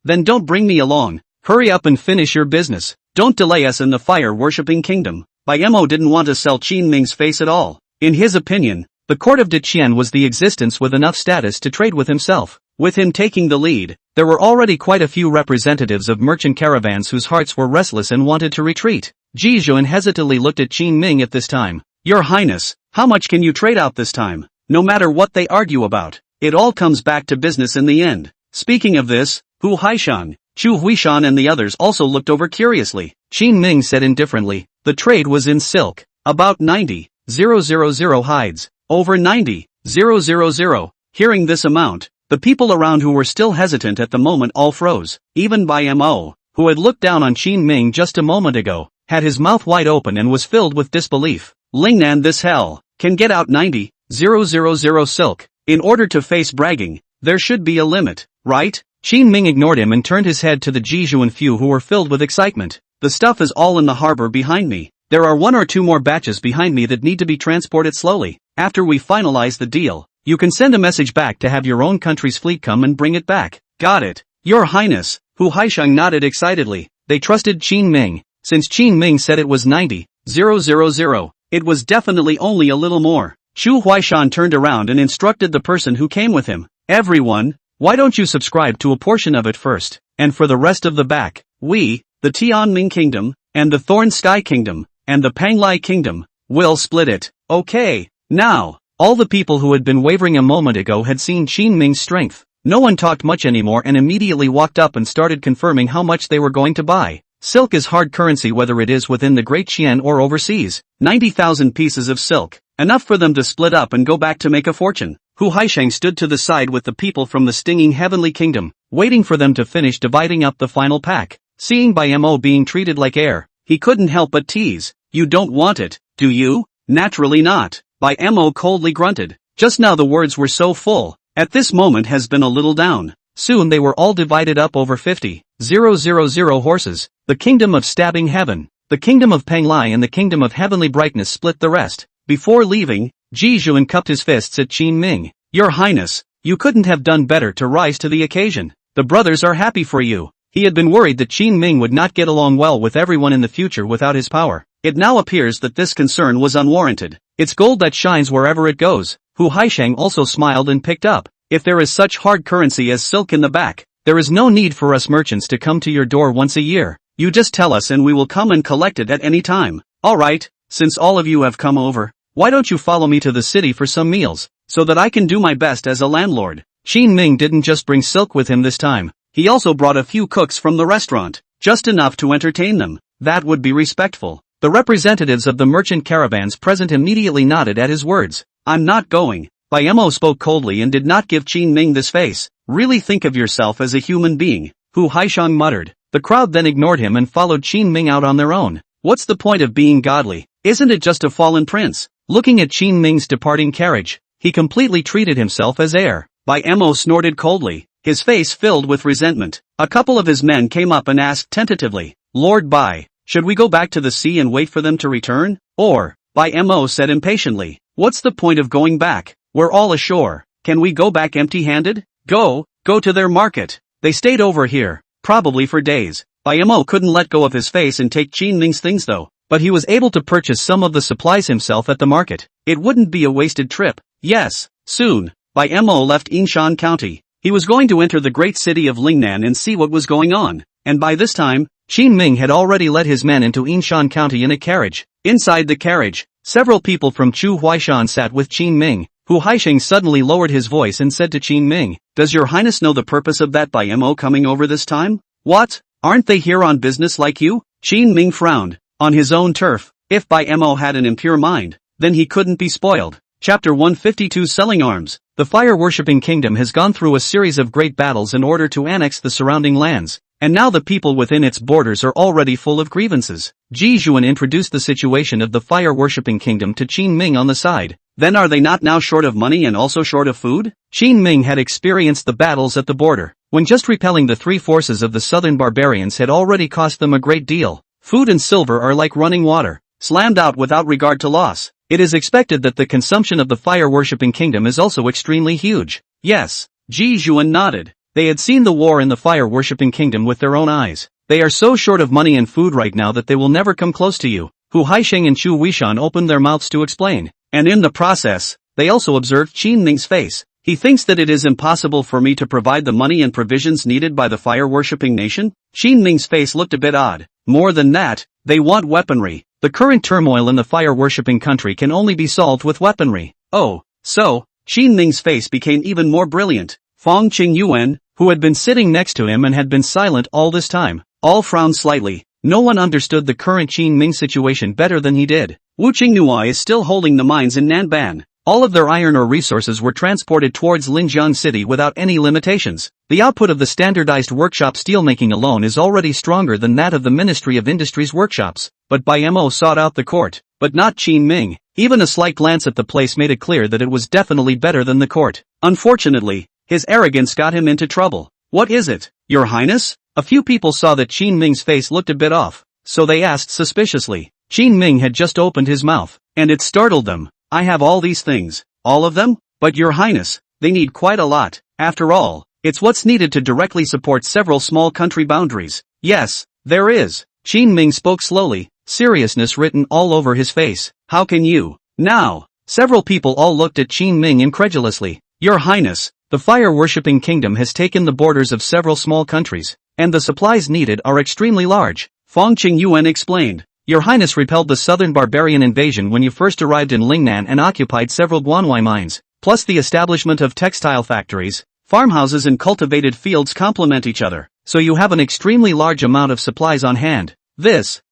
Then don't bring me along. Hurry up and finish your business. Don't delay us in the fire-worshipping kingdom. Bai Mo didn't want to sell Qin Ming's face at all. In his opinion, the court of Deqian was the existence with enough status to trade with himself. With him taking the lead, there were already quite a few representatives of merchant caravans whose hearts were restless and wanted to retreat. Ji Zhuan hesitantly looked at Qin Ming at this time. Your Highness, how much can you trade out this time? No matter what they argue about, it all comes back to business in the end. Speaking of this, Hu Haisheng, Chu Huishan and the others also looked over curiously. Qin Ming said indifferently, the trade was in silk, about 90,000 hides, over 90,000. Hearing this amount, the people around who were still hesitant at the moment all froze. Even Bai Mo, who had looked down on Qin Ming just a moment ago, had his mouth wide open and was filled with disbelief. Lingnan, this hell, can get out 90,000 silk. In order to face bragging, there should be a limit, right? Qin Ming ignored him and turned his head to the Ji Zhuan few who were filled with excitement. The stuff is all in the harbor behind me. There are 1 or 2 more batches behind me that need to be transported slowly. After we finalize the deal, you can send a message back to have your own country's fleet come and bring it back. Got it, Your Highness. Hu Haisheng nodded excitedly. They trusted Qin Ming. Since Qin Ming said it was 90,000, it was definitely only a little more. Chu Huaishan turned around and instructed the person who came with him. Everyone, why don't you subscribe to a portion of it first, and for the rest of the back, we, the Tianming Kingdom, and the Thorn Sky Kingdom, and the Panglai Kingdom, will split it. Okay, now, all the people who had been wavering a moment ago had seen Qin Ming's strength. No one talked much anymore and immediately walked up and started confirming how much they were going to buy. Silk is hard currency whether it is within the Great Qian or overseas. 90,000 pieces of silk, enough for them to split up and go back to make a fortune. Hu Haisheng stood to the side with the people from the stinging heavenly kingdom, waiting for them to finish dividing up the final pack. Seeing Bai Mo being treated like air, he couldn't help but tease. You don't want it, do you? Naturally not. Bai Mo coldly grunted. Just now the words were so full. At this moment has been a little down. Soon they were all divided up over 50,000 horses. The kingdom of stabbing heaven, the kingdom of Penglai and the kingdom of heavenly brightness split the rest. Before leaving, Ji Xuan cupped his fists at Qin Ming. Your Highness, you couldn't have done better to rise to the occasion. The brothers are happy for you. He had been worried that Qin Ming would not get along well with everyone in the future without his power. It now appears that this concern was unwarranted. It's gold that shines wherever it goes. Hu Haisheng also smiled and picked up. If there is such hard currency as silk in the back, there is no need for us merchants to come to your door once a year. You just tell us and we will come and collect it at any time. Alright, since all of you have come over, why don't you follow me to the city for some meals, so that I can do my best as a landlord. Qin Ming didn't just bring silk with him this time, he also brought a few cooks from the restaurant, just enough to entertain them. That would be respectful. The representatives of the merchant caravans present immediately nodded at his words. I'm not going. Bai Mo spoke coldly and did not give Qin Ming this face. Really think of yourself as a human being, Hu Haisheng muttered. The crowd then ignored him and followed Qin Ming out on their own. What's the point of being godly? Isn't it just a fallen prince? Looking at Qin Ming's departing carriage, he completely treated himself as air. Bai Mo snorted coldly, his face filled with resentment. A couple of his men came up and asked tentatively, Lord Bai, should we go back to the sea and wait for them to return? Or, Bai Mo said impatiently, what's the point of going back? We're all ashore. Can we go back empty-handed? Go to their market. They stayed over here, probably for days. Bai Mo couldn't let go of his face and take Qin Ming's things though, but he was able to purchase some of the supplies himself at the market. It wouldn't be a wasted trip. Yes, soon, Bai Mo left Yinshan County. He was going to enter the great city of Lingnan and see what was going on, and by this time, Qin Ming had already led his men into Yinshan County in a carriage. Inside the carriage, several people from Chu Huaishan sat with Qin Ming. Hu Haisheng suddenly lowered his voice and said to Qin Ming, Does your highness know the purpose of that Bai Mo coming over this time? What? Aren't they here on business like you? Qin Ming frowned. On his own turf, if Bai Mo had an impure mind, then he couldn't be spoiled. Chapter 152 Selling Arms. The fire-worshipping kingdom has gone through a series of great battles in order to annex the surrounding lands, and now the people within its borders are already full of grievances. Ji Xuan introduced the situation of the fire-worshipping kingdom to Qin Ming on the side. Then are they not now short of money and also short of food? Qin Ming had experienced the battles at the border, when just repelling the three forces of the southern barbarians had already cost them a great deal. Food and silver are like running water, slammed out without regard to loss. It is expected that the consumption of the fire-worshipping kingdom is also extremely huge. Yes, Ji Xuan nodded. They had seen the war in the fire-worshipping kingdom with their own eyes. They are so short of money and food right now that they will never come close to you. Hu Haisheng and Chu Wishan opened their mouths to explain, and in the process, they also observed Qin Ming's face. He thinks that it is impossible for me to provide the money and provisions needed by the fire-worshipping nation? Qin Ming's face looked a bit odd. More than that, they want weaponry. The current turmoil in the fire-worshipping country can only be solved with weaponry. Oh, so, Qin Ming's face became even more brilliant. Fong Qingyuan, who had been sitting next to him and had been silent all this time, all frowned slightly. No one understood the current Qin Ming situation better than he did. Wu Qingnua is still holding the mines in Nanban. All of their iron ore resources were transported towards Linjiang City without any limitations. The output of the standardized workshop steelmaking alone is already stronger than that of the Ministry of Industry's workshops. But Bai Mo sought out the court, but not Qin Ming. Even a slight glance at the place made it clear that it was definitely better than the court. Unfortunately, his arrogance got him into trouble. What is it, Your Highness? A few people saw that Qin Ming's face looked a bit off, so they asked suspiciously. Qin Ming had just opened his mouth, and it startled them. I have all these things. All of them? But Your Highness, they need quite a lot. After all, it's what's needed to directly support several small country boundaries. Yes, there is. Qin Ming spoke slowly, seriousness written all over his face. How can you? Now, several people all looked at Qin Ming incredulously. Your Highness, the fire-worshipping kingdom has taken the borders of several small countries, and the supplies needed are extremely large. Fong Qingyuan explained. Your Highness repelled the southern barbarian invasion when you first arrived in Lingnan and occupied several guanwai mines, plus the establishment of textile factories, farmhouses and cultivated fields complement each other, so you have an extremely large amount of supplies on hand.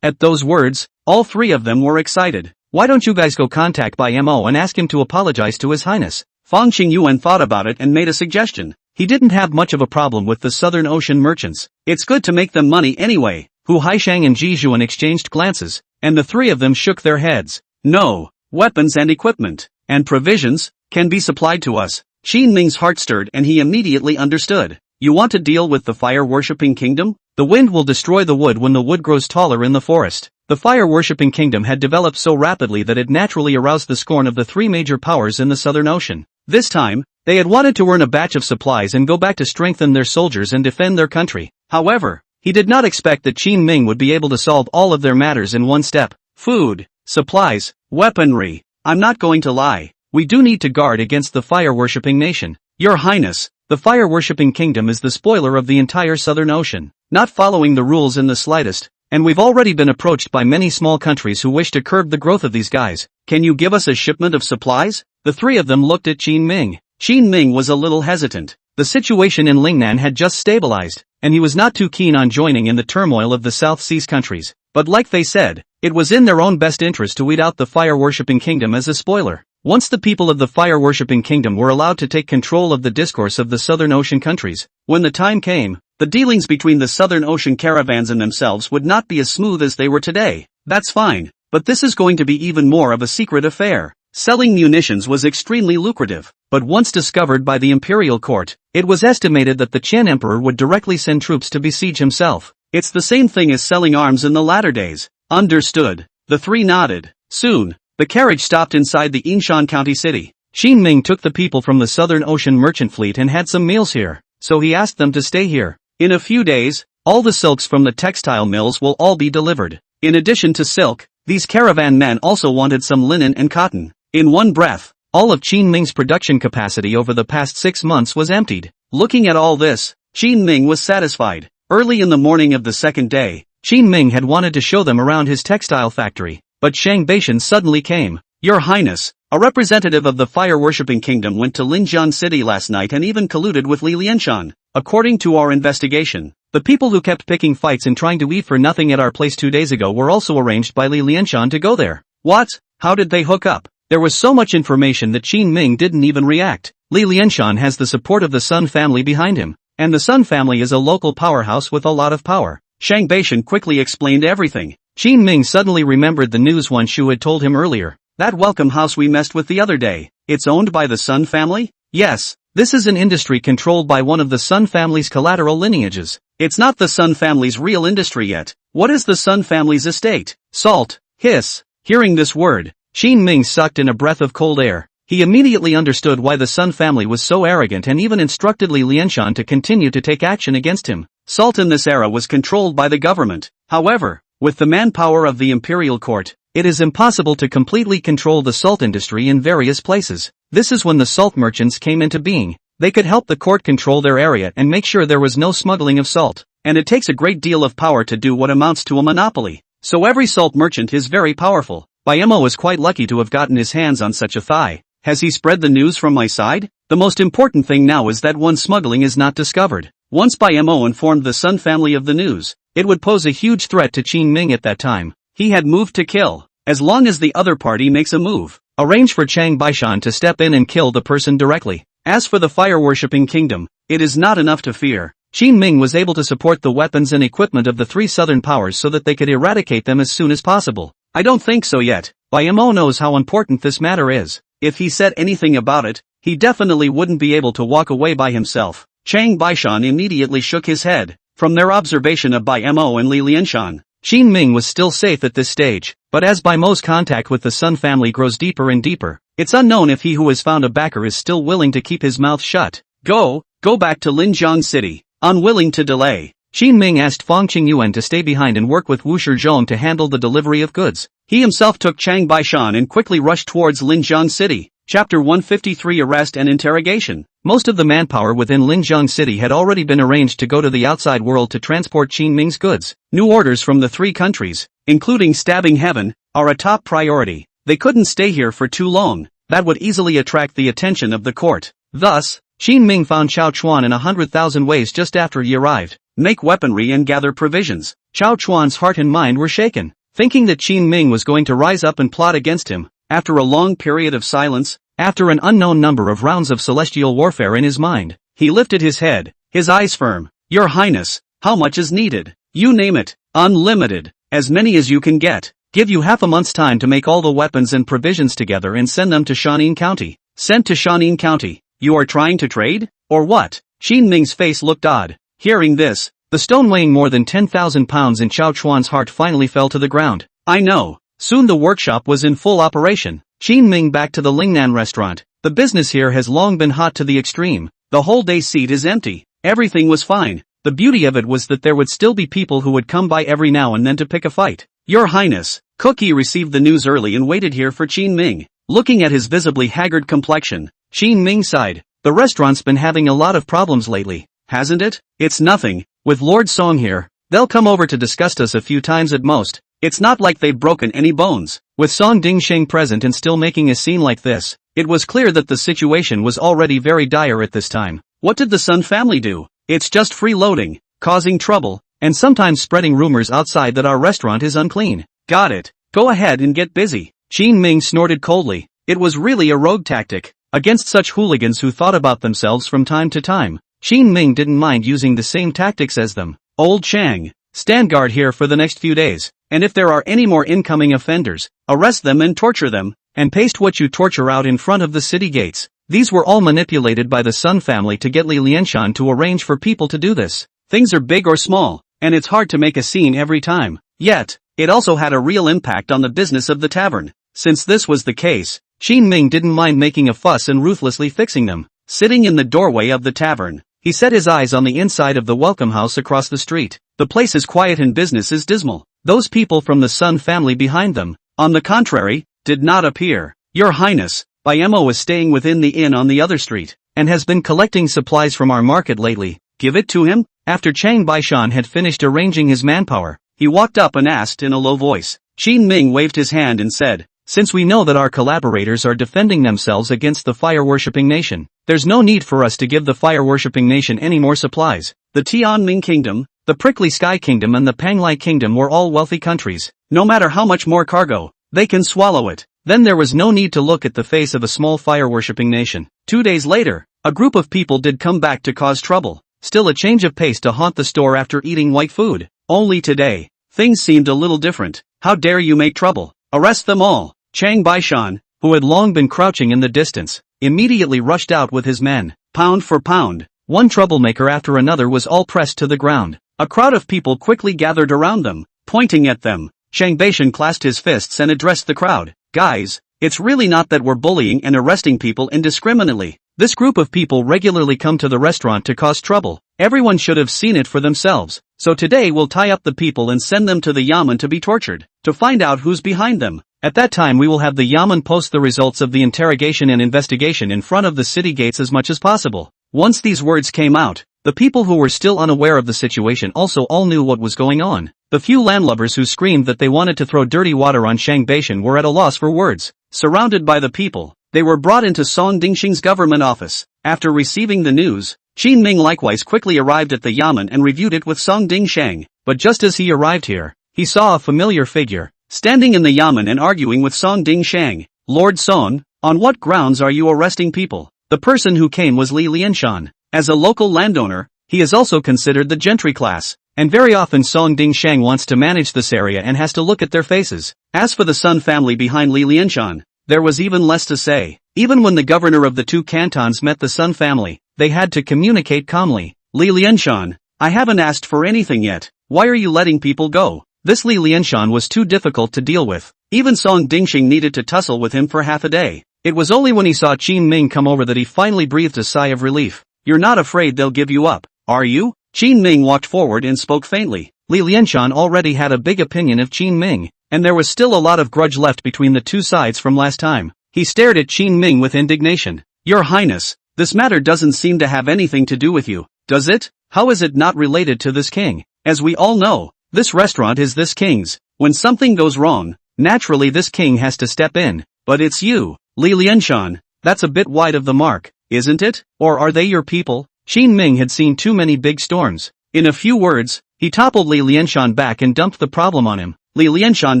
At those words, all three of them were excited. Why don't you guys go contact Bai Mo and ask him to apologize to His Highness? Fang Qingyuan thought about it and made a suggestion. He didn't have much of a problem with the Southern Ocean merchants. It's good to make them money anyway. Hu Haishang and Ji Zhuan exchanged glances, and the three of them shook their heads. No, weapons and equipment, and provisions, can be supplied to us. Qin Ming's heart stirred and he immediately understood. You want to deal with the fire-worshipping kingdom? The wind will destroy the wood when the wood grows taller in the forest. The fire-worshipping kingdom had developed so rapidly that it naturally aroused the scorn of the three major powers in the Southern Ocean. This time, they had wanted to earn a batch of supplies and go back to strengthen their soldiers and defend their country. However, he did not expect that Qin Ming would be able to solve all of their matters in one step. Food, supplies, weaponry. I'm not going to lie. We do need to guard against the fire-worshipping nation. Your Highness, the fire-worshipping kingdom is the spoiler of the entire Southern Ocean, not following the rules in the slightest, and we've already been approached by many small countries who wish to curb the growth of these guys. Can you give us a shipment of supplies? The three of them looked at Qin Ming. Qin Ming was a little hesitant. The situation in Lingnan had just stabilized, and he was not too keen on joining in the turmoil of the South Seas countries. But like they said, it was in their own best interest to weed out the fire-worshipping kingdom as a spoiler. Once the people of the fire-worshipping kingdom were allowed to take control of the discourse of the Southern Ocean countries, when the time came, the dealings between the Southern Ocean caravans and themselves would not be as smooth as they were today. That's fine, but this is going to be even more of a secret affair. Selling munitions was extremely lucrative, but once discovered by the Imperial court, it was estimated that the Qian Emperor would directly send troops to besiege himself. It's the same thing as selling arms in the latter days. Understood. The three nodded. Soon, the carriage stopped inside the Yinshan County city. Qin Ming took the people from the Southern Ocean merchant fleet and had some meals here, so he asked them to stay here. In a few days, all the silks from the textile mills will all be delivered. In addition to silk, these caravan men also wanted some linen and cotton. In one breath, all of Qin Ming's production capacity over the past 6 months was emptied. Looking at all this, Qin Ming was satisfied. Early in the morning of the second day, Qin Ming had wanted to show them around his textile factory, but Shang Beishan suddenly came. Your Highness, a representative of the fire-worshipping kingdom went to Linjiang City last night and even colluded with Li Lianshan. According to our investigation, the people who kept picking fights and trying to eat for nothing at our place 2 days ago were also arranged by Li Lianshan to go there. What? How did they hook up? There was so much information that Qin Ming didn't even react. Li Lianshan has the support of the Sun family behind him, and the Sun family is a local powerhouse with a lot of power. Shang Beishan quickly explained everything. Qin Ming suddenly remembered the news Wan Shu had told him earlier. That welcome house we messed with the other day, it's owned by the Sun family? Yes, this is an industry controlled by one of the Sun family's collateral lineages. It's not the Sun family's real industry yet. What is the Sun family's estate? Salt. Hiss. Hearing this word, Qin Ming sucked in a breath of cold air. He immediately understood why the Sun family was so arrogant and even instructed Li Lianshan to continue to take action against him. Salt in this era was controlled by the government. However, with the manpower of the Imperial court, it is impossible to completely control the salt industry in various places. This is when the salt merchants came into being. They could help the court control their area and make sure there was no smuggling of salt. And it takes a great deal of power to do what amounts to a monopoly. So every salt merchant is very powerful. Bayemo is quite lucky to have gotten his hands on such a thigh. Has he spread the news from my side? The most important thing now is that one smuggling is not discovered. Once Bayemo informed the Sun family of the news, it would pose a huge threat to Qin Ming at that time. He had moved to kill. As long as the other party makes a move, arrange for Shang Beishan to step in and kill the person directly. As for the fire-worshipping kingdom, it is not enough to fear. Qin Ming was able to support the weapons and equipment of the three southern powers so that they could eradicate them as soon as possible. I don't think so yet. Bayemo knows how important this matter is. If he said anything about it, he definitely wouldn't be able to walk away by himself. Shang Beishan immediately shook his head. From their observation of Bayemo and Li Lianshan, Qin Ming was still safe at this stage, but as Bayemo's contact with the Sun family grows deeper and deeper, it's unknown if he who has found a backer is still willing to keep his mouth shut. Go back to Linjiang City. Unwilling to delay, Qin Ming asked Fang Qingyuan to stay behind and work with Wu Shizhong to handle the delivery of goods. He himself took Chang Baishan and quickly rushed towards Linjiang City. Chapter 153 Arrest and Interrogation. Most of the manpower within Linjiang City had already been arranged to go to the outside world to transport Qin Ming's goods. New orders from the three countries, including stabbing heaven, are a top priority. They couldn't stay here for too long. That would easily attract the attention of the court. Thus, Qin Ming found Chao Chuan in 100,000 ways just after he arrived. Make weaponry and gather provisions. Chao Chuan's heart and mind were shaken, thinking that Qin Ming was going to rise up and plot against him. After a long period of silence, After an unknown number of rounds of celestial warfare in his mind, he lifted his head, his eyes firm. Your Highness, how much is needed? You name it. Unlimited. As many as you can get. Give you half a month's time to make all the weapons and provisions together and send them to Shanin County. Sent to Shanin County. You are trying to trade? Or what? Qin Ming's face looked odd. Hearing this, the stone weighing more than 10,000 pounds in Chao Chuan's heart finally fell to the ground. I know. Soon the workshop was in full operation. Qin Ming back to the Lingnan restaurant. The business here has long been hot to the extreme. The whole day seat is empty. Everything was fine. The beauty of it was that there would still be people who would come by every now and then to pick a fight. Your Highness, Cookie received the news early and waited here for Qin Ming. Looking at his visibly haggard complexion, Qin Ming sighed. The restaurant's been having a lot of problems lately, hasn't it? It's nothing. With Lord Song here, they'll come over to discuss us a few times at most. It's not like they've broken any bones. With Song Dingsheng present and still making a scene like this, it was clear that the situation was already very dire at this time. What did the Sun family do? It's just freeloading, causing trouble, and sometimes spreading rumors outside that our restaurant is unclean. Got it. Go ahead and get busy. Qin Ming snorted coldly. It was really a rogue tactic. Against such hooligans who thought about themselves from time to time, Qin Ming didn't mind using the same tactics as them. Old Chang, stand guard here for the next few days. And if there are any more incoming offenders, arrest them and torture them, and paste what you torture out in front of the city gates. These were all manipulated by the Sun family to get Li Lianshan to arrange for people to do this. Things are big or small, and it's hard to make a scene every time. Yet, it also had a real impact on the business of the tavern. Since this was the case, Qin Ming didn't mind making a fuss and ruthlessly fixing them. Sitting in the doorway of the tavern, he set his eyes on the inside of the welcome house across the street. The place is quiet and business is dismal. Those people from the Sun family behind them, on the contrary, did not appear. Your Highness, Bayemo is staying within the inn on the other street, and has been collecting supplies from our market lately. Give it to him? After Chang Baishan had finished arranging his manpower, he walked up and asked in a low voice. Qin Ming waved his hand and said, since we know that our collaborators are defending themselves against the fire-worshipping nation, there's no need for us to give the fire-worshipping nation any more supplies. The Tianming Kingdom, the Prickly Sky Kingdom and the Panglai Kingdom were all wealthy countries. No matter how much more cargo, they can swallow it. Then there was no need to look at the face of a small fire-worshipping nation. 2 days later, a group of people did come back to cause trouble. Still a change of pace to haunt the store after eating white food. Only today, things seemed a little different. How dare you make trouble? Arrest them all. Chang Baishan, who had long been crouching in the distance, immediately rushed out with his men. Pound for pound, one troublemaker after another was all pressed to the ground. A crowd of people quickly gathered around them, pointing at them. Chang Baishan clasped his fists and addressed the crowd. Guys, it's really not that we're bullying and arresting people indiscriminately. This group of people regularly come to the restaurant to cause trouble. Everyone should have seen it for themselves. So today we'll tie up the people and send them to the Yamen to be tortured, to find out who's behind them. At that time we will have the Yamen post the results of the interrogation and investigation in front of the city gates as much as possible. Once these words came out, the people who were still unaware of the situation also all knew what was going on. The few landlubbers who screamed that they wanted to throw dirty water on Shang Baishan were at a loss for words. Surrounded by the people, they were brought into Song Dingxing's government office. After receiving the news, Qin Ming likewise quickly arrived at the Yamen and reviewed it with Song Dingsheng. But just as he arrived here, he saw a familiar figure, standing in the Yamen and arguing with Song Dingsheng. Lord Song, on what grounds are you arresting people? The person who came was Li Lianshan. As a local landowner, he is also considered the gentry class, and very often Song Dingsheng wants to manage this area and has to look at their faces. As for the Sun family behind Li Lianshan, there was even less to say. Even when the governor of the two cantons met the Sun family, they had to communicate calmly. Li Lianshan, I haven't asked for anything yet. Why are you letting people go? This Li Lianshan was too difficult to deal with. Even Song Dingxing needed to tussle with him for half a day. It was only when he saw Qin Ming come over that he finally breathed a sigh of relief. You're not afraid they'll give you up, are you? Qin Ming walked forward and spoke faintly. Li Lianshan already had a big opinion of Qin Ming, and there was still a lot of grudge left between the two sides from last time. He stared at Qin Ming with indignation. Your Highness, this matter doesn't seem to have anything to do with you, does it? How is it not related to this king? As we all know, this restaurant is this king's. When something goes wrong, naturally this king has to step in. But it's you, Li Lianshan. That's a bit wide of the mark, isn't it? Or are they your people? Qin Ming had seen too many big storms. In a few words, he toppled Li Lianshan back and dumped the problem on him. Li Lianshan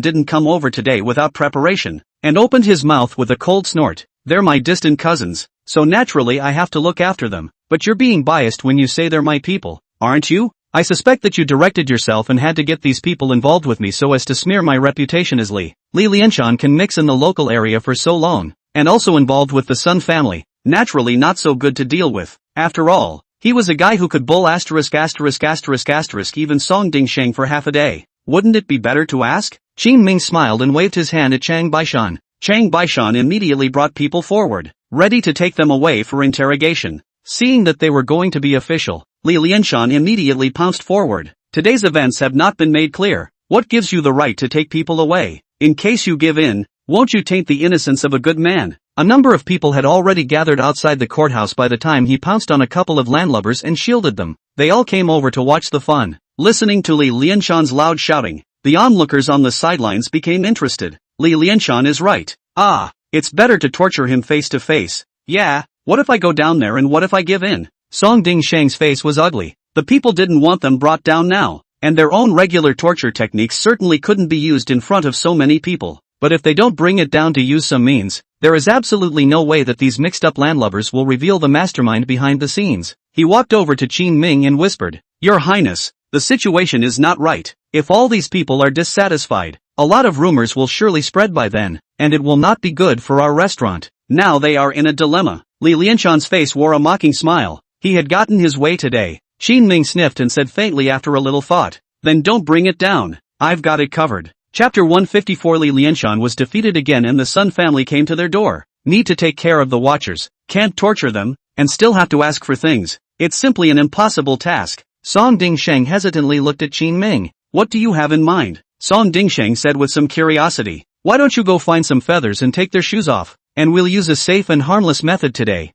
didn't come over today without preparation, and opened his mouth with a cold snort. they're my distant cousins, so naturally I have to look after them. But you're being biased when you say they're my people, aren't you? I suspect that you directed yourself and had to get these people involved with me so as to smear my reputation as Li Lianshan can mix in the local area for so long, and also involved with the Sun family, naturally not so good to deal with. After all, he was a guy who could bull ***** even Song Dingsheng for half a day. Wouldn't it be better to ask? Qin Ming smiled and waved his hand at Chang Baishan. Chang Baishan immediately brought people forward, ready to take them away for interrogation. Seeing that they were going to be official, Li Lianshan immediately pounced forward. Today's events have not been made clear. What gives you the right to take people away? In case you give in, won't you taint the innocence of a good man? A number of people had already gathered outside the courthouse by the time he pounced on a couple of landlubbers and shielded them. They all came over to watch the fun. Listening to Li Lianshan's loud shouting, the onlookers on the sidelines became interested. Li Lianshan is right. It's better to torture him face to face. Yeah, what if I go down there and what if I give in? Song Dingsheng's face was ugly. The people didn't want them brought down now, and their own regular torture techniques certainly couldn't be used in front of so many people. But if they don't bring it down to use some means, there is absolutely no way that these mixed-up landlubbers will reveal the mastermind behind the scenes. He walked over to Qin Ming and whispered, "Your Highness, the situation is not right. If all these people are dissatisfied, a lot of rumors will surely spread by then, and it will not be good for our restaurant. Now they are in a dilemma." Li Lianshan's face wore a mocking smile. He had gotten his way today. Qin Ming sniffed and said faintly after a little thought, "Then don't bring it down. I've got it covered." Chapter 154. Li Lianshan was defeated again and the Sun family came to their door. Need to take care of the watchers, can't torture them, and still have to ask for things. It's simply an impossible task. Song Dingsheng hesitantly looked at Qin Ming. "What do you have in mind?" Song Dingsheng said with some curiosity. "Why don't you go find some feathers and take their shoes off, and we'll use a safe and harmless method today."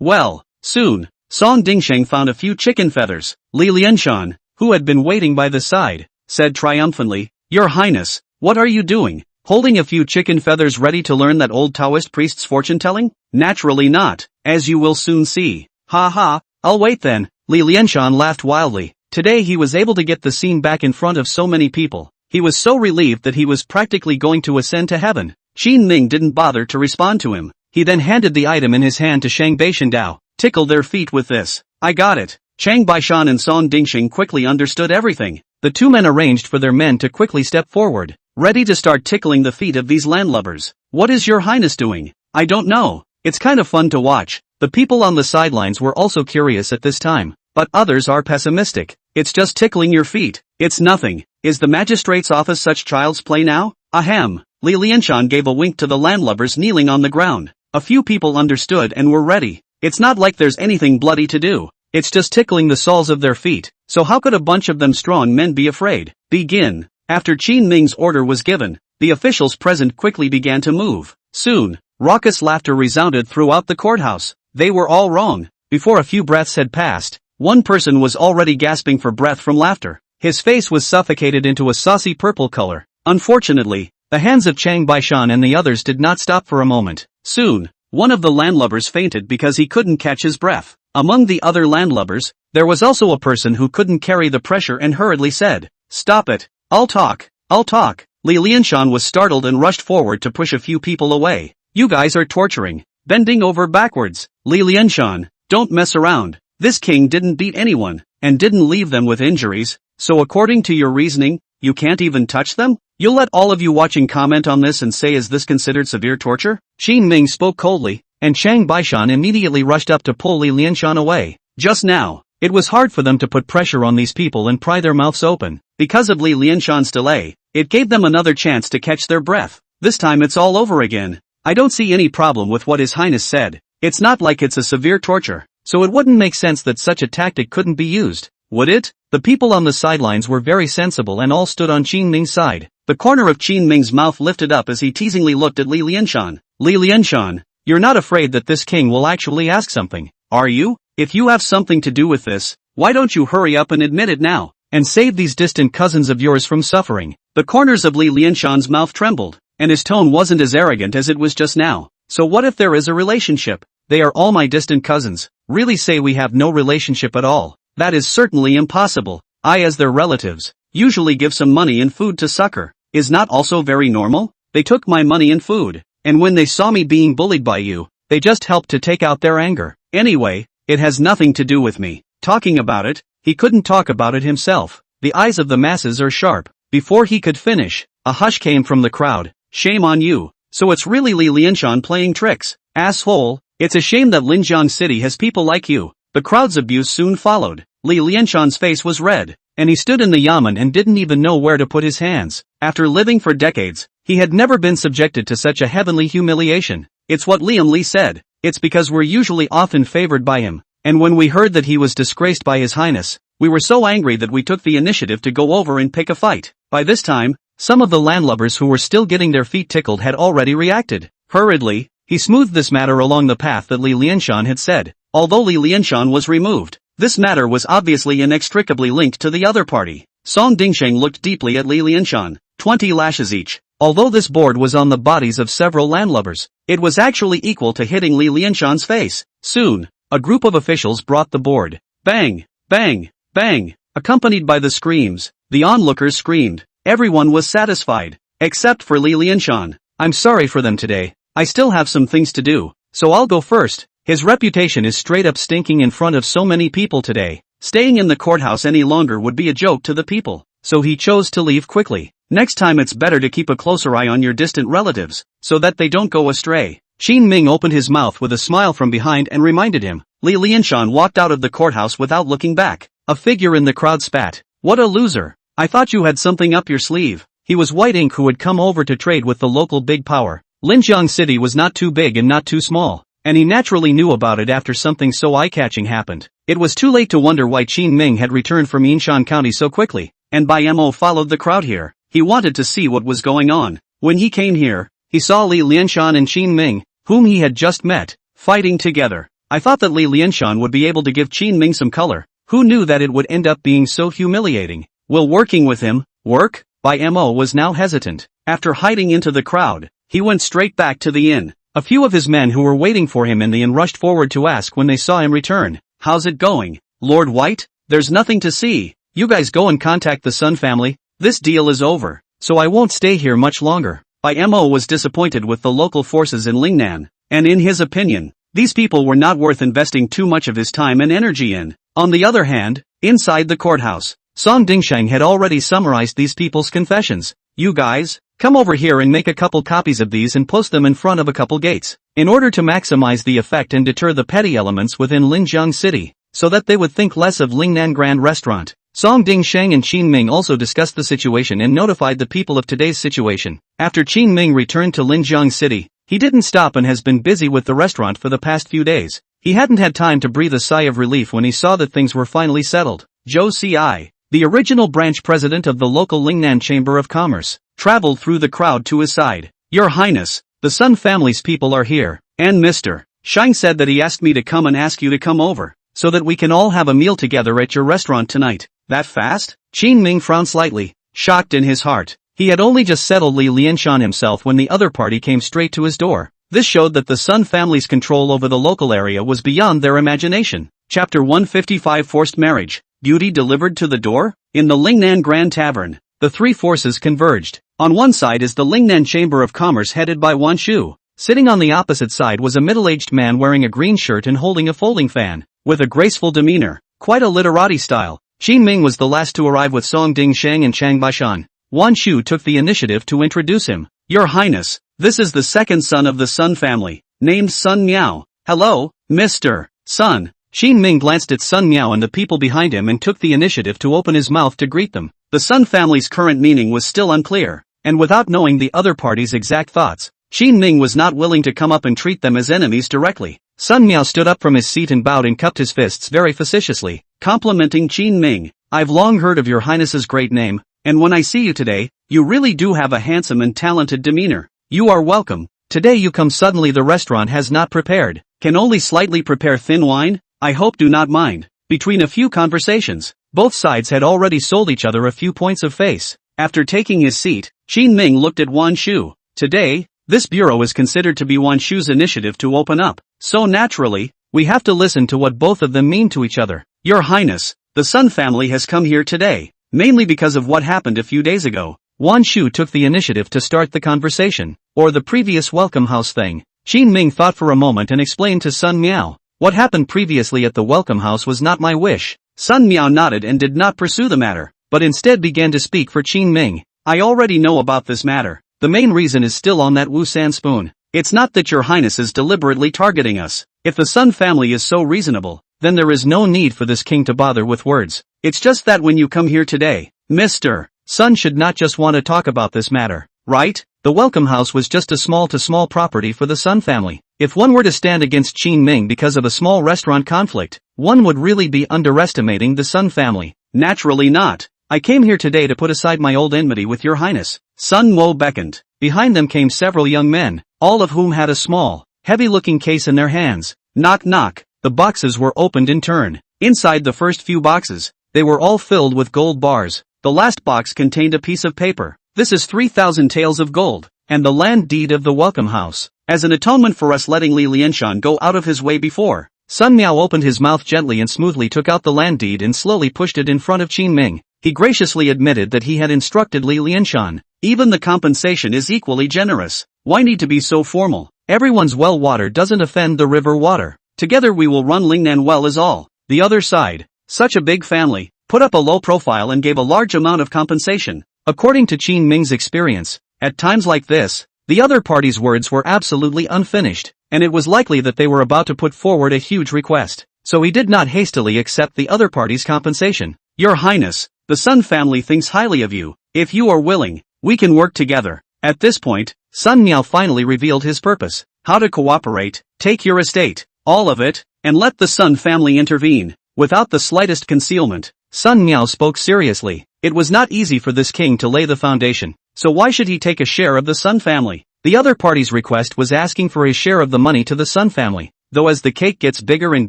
Well, soon. Song Dingsheng found a few chicken feathers. Li Lianshan, who had been waiting by the side, said triumphantly, "Your Highness, what are you doing? Holding a few chicken feathers ready to learn that old Taoist priest's fortune-telling? Naturally not, as you will soon see." I'll wait then." Li Lianshan laughed wildly. Today he was able to get the scene back in front of so many people. He was so relieved that he was practically going to ascend to heaven. Qin Ming didn't bother to respond to him. He then handed the item in his hand to Shang Baishan Dao. "Tickle their feet with this." "I got it." Chang Baishan and Song Dingsheng quickly understood everything. The two men arranged for their men to quickly step forward, ready to start tickling the feet of these landlubbers. "What is your Highness doing?" "I don't know. It's kind of fun to watch." The people on the sidelines were also curious at this time, but others are pessimistic. "It's just tickling your feet. It's nothing. Is the magistrate's office such child's play now?" "Ahem." Li Lianshan gave a wink to the landlubbers kneeling on the ground. A few people understood and were ready. "It's not like there's anything bloody to do. It's just tickling the soles of their feet, so how could a bunch of them strong men be afraid?" "Begin." After Qin Ming's order was given, the officials present quickly began to move. Soon, raucous laughter resounded throughout the courthouse. They were all wrong. Before a few breaths had passed, one person was already gasping for breath from laughter. His face was suffocated into a saucy purple color. Unfortunately, the hands of Chang Baishan and the others did not stop for a moment. Soon, one of the landlubbers fainted because he couldn't catch his breath. Among the other landlubbers, there was also a person who couldn't carry the pressure and hurriedly said, "Stop it. I'll talk." Li Lianshan was startled and rushed forward to push a few people away. "You guys are torturing." Bending over backwards, Li Lianshan, "Don't mess around. This king didn't beat anyone, and didn't leave them with injuries, so according to your reasoning, you can't even touch them? You'll let all of you watching comment on this and say, is this considered severe torture?" Qin Ming spoke coldly, and Chang Baishan immediately rushed up to pull Li Lianshan away. Just now, it was hard for them to put pressure on these people and pry their mouths open. Because of Li Lianshan's delay, it gave them another chance to catch their breath. This time it's all over again. "I don't see any problem with what His Highness said. It's not like it's a severe torture, so it wouldn't make sense that such a tactic couldn't be used, would it?" The people on the sidelines were very sensible and all stood on Qin Ming's side. The corner of Qin Ming's mouth lifted up as he teasingly looked at Li Lianshan. "Li Lianshan, you're not afraid that this king will actually ask something, are you? If you have something to do with this, why don't you hurry up and admit it now, and save these distant cousins of yours from suffering?" The corners of Li Lianshan's mouth trembled, and his tone wasn't as arrogant as it was just now. "So what if there is a relationship? They are all my distant cousins. Really say we have no relationship at all? That is certainly impossible. I, as their relatives, usually give some money and food to succor. Is not also very normal? They took my money and food. and when they saw me being bullied by you, they just helped to take out their anger. Anyway, it has nothing to do with me. Talking about it, he couldn't talk about it himself. The eyes of the masses are sharp. Before he could finish, a hush came from the crowd. Shame on you. So it's really Li Lianshan playing tricks. Asshole, it's a shame that Linjiang City has people like you. The crowd's abuse soon followed. Li Lianshan's face was red, and he stood in the yamen and didn't even know where to put his hands. After living for decades, he had never been subjected to such a heavenly humiliation. It's what Liam Li said. It's because we're usually often favored by him. And when we heard that he was disgraced by His Highness, we were so angry that we took the initiative to go over and pick a fight. By this time, some of the landlubbers who were still getting their feet tickled had already reacted. Hurriedly, he smoothed this matter along the path that Li Lianshan had said. Although Li Lianshan was removed, this matter was obviously inextricably linked to the other party. Song Dingsheng looked deeply at Li Lianshan. 20 lashes each. Although this board was on the bodies of several landlubbers, it was actually equal to hitting Li Lianshan's face. Soon, a group of officials brought the board. Bang! Bang! Bang! Accompanied by the screams, the onlookers screamed. Everyone was satisfied, except for Li Lianshan. I'm sorry for them today. I still have some things to do, so I'll go first. His reputation is straight up stinking in front of so many people today. Staying in the courthouse any longer would be a joke to the people, so he chose to leave quickly. Next time it's better to keep a closer eye on your distant relatives, so that they don't go astray. Qin Ming opened his mouth with a smile from behind and reminded him. Li Lianshan walked out of the courthouse without looking back. A figure in the crowd spat. What a loser. I thought you had something up your sleeve. He was White Ink who had come over to trade with the local big power. Linjiang City was not too big and not too small, and he naturally knew about it after something so eye-catching happened. It was too late to wonder why Qin Ming had returned from Yinshan County so quickly, and by Mo followed the crowd here. He wanted to see what was going on. When he came here, he saw Li Lianshan and Qin Ming, whom he had just met, fighting together. I thought that Li Lianshan would be able to give Qin Ming some color. Who knew that it would end up being so humiliating? Will working with him work? By Mo was now hesitant. After hiding into the crowd, he went straight back to the inn. A few of his men who were waiting for him in the inn rushed forward to ask when they saw him return. How's it going, Lord White? There's nothing to see. You guys go and contact the Sun family. This deal is over, so I won't stay here much longer. By Mo was disappointed with the local forces in Lingnan, and in his opinion, these people were not worth investing too much of his time and energy in. On the other hand, inside the courthouse, Song Dingsheng had already summarized these people's confessions. You guys, come over here and make a couple copies of these and post them in front of a couple gates, in order to maximize the effect and deter the petty elements within Linjiang City, so that they would think less of Lingnan Grand Restaurant. Song Dingsheng and Qin Ming also discussed the situation and notified the people of today's situation. After Qin Ming returned to Linjiang City, he didn't stop and has been busy with the restaurant for the past few days. He hadn't had time to breathe a sigh of relief when he saw that things were finally settled. Zhou Ci, the original branch president of the local Lingnan Chamber of Commerce, traveled through the crowd to his side. Your Highness, the Sun family's people are here, and Mr. Shang said that he asked me to come and ask you to come over, so that we can all have a meal together at your restaurant tonight. That fast? Qin Ming frowned slightly, shocked in his heart. He had only just settled Li Lianshan himself when the other party came straight to his door. This showed that the Sun family's control over the local area was beyond their imagination. Chapter 155 Forced Marriage. Beauty delivered to the door? In the Lingnan Grand Tavern, the three forces converged. On one side is the Lingnan Chamber of Commerce headed by Wan Shu. Sitting on the opposite side was a middle-aged man wearing a green shirt and holding a folding fan, with a graceful demeanor, quite a literati style. Qin Ming was the last to arrive with Song Dingsheng and Chang Baishan. Wan Shu took the initiative to introduce him. Your Highness, this is the second son of the Sun family, named Sun Miao. Hello, Mr. Sun. Qin Ming glanced at Sun Miao and the people behind him and took the initiative to open his mouth to greet them. The Sun family's current meaning was still unclear, and without knowing the other party's exact thoughts, Qin Ming was not willing to come up and treat them as enemies directly. Sun Miao stood up from his seat and bowed and cupped his fists very facetiously, complimenting Qin Ming. I've long heard of your Highness's great name, and when I see you today, you really do have a handsome and talented demeanor. You are welcome. Today you come suddenly. The restaurant has not prepared. Can only slightly prepare thin wine. I hope do not mind. Between a few conversations, both sides had already sold each other a few points of face. After taking his seat, Qin Ming looked at Wan Shu. Today, this bureau is considered to be Wan Shu's initiative to open up. So naturally, we have to listen to what both of them mean to each other. Your Highness, the Sun family has come here today, mainly because of what happened a few days ago. Wan Shu took the initiative to start the conversation, or the previous welcome house thing. Qin Ming thought for a moment and explained to Sun Miao. What happened previously at the welcome house was not my wish. Sun Miao nodded and did not pursue the matter, but instead began to speak for Qin Ming. I already know about this matter. The main reason is still on that Wu San spoon. It's not that your highness is deliberately targeting us. If the Sun family is so reasonable, then there is no need for this king to bother with words. It's just that when you come here today, Mr. Sun should not just want to talk about this matter, right? The welcome house was just a small property for the Sun family. If one were to stand against Qin Ming because of a small restaurant conflict, one would really be underestimating the Sun family. Naturally not. I came here today to put aside my old enmity with your highness. Sun Mo beckoned. Behind them came several young men, all of whom had a small, heavy-looking case in their hands. Knock knock. The boxes were opened in turn. Inside the first few boxes, they were all filled with gold bars. The last box contained a piece of paper. This is 3,000 taels of gold, and the land deed of the welcome house, as an atonement for us letting Li Lianshan go out of his way before. Sun Miao opened his mouth gently and smoothly took out the land deed and slowly pushed it in front of Qin Ming. He graciously admitted that he had instructed Li Lianshan. Even the compensation is equally generous. Why need to be so formal? Everyone's well water doesn't offend the river water. Together we will run Lingnan well is all. The other side, such a big family, put up a low profile and gave a large amount of compensation. According to Qin Ming's experience, at times like this, the other party's words were absolutely unfinished, and it was likely that they were about to put forward a huge request. So he did not hastily accept the other party's compensation. Your Highness, the Sun family thinks highly of you. If you are willing, we can work together. At this point, Sun Miao finally revealed his purpose. How to cooperate, take your estate, all of it, and let the Sun family intervene. Without the slightest concealment, Sun Miao spoke seriously. It was not easy for this king to lay the foundation, so why should he take a share of the Sun family? The other party's request was asking for a share of the money to the Sun family, though as the cake gets bigger and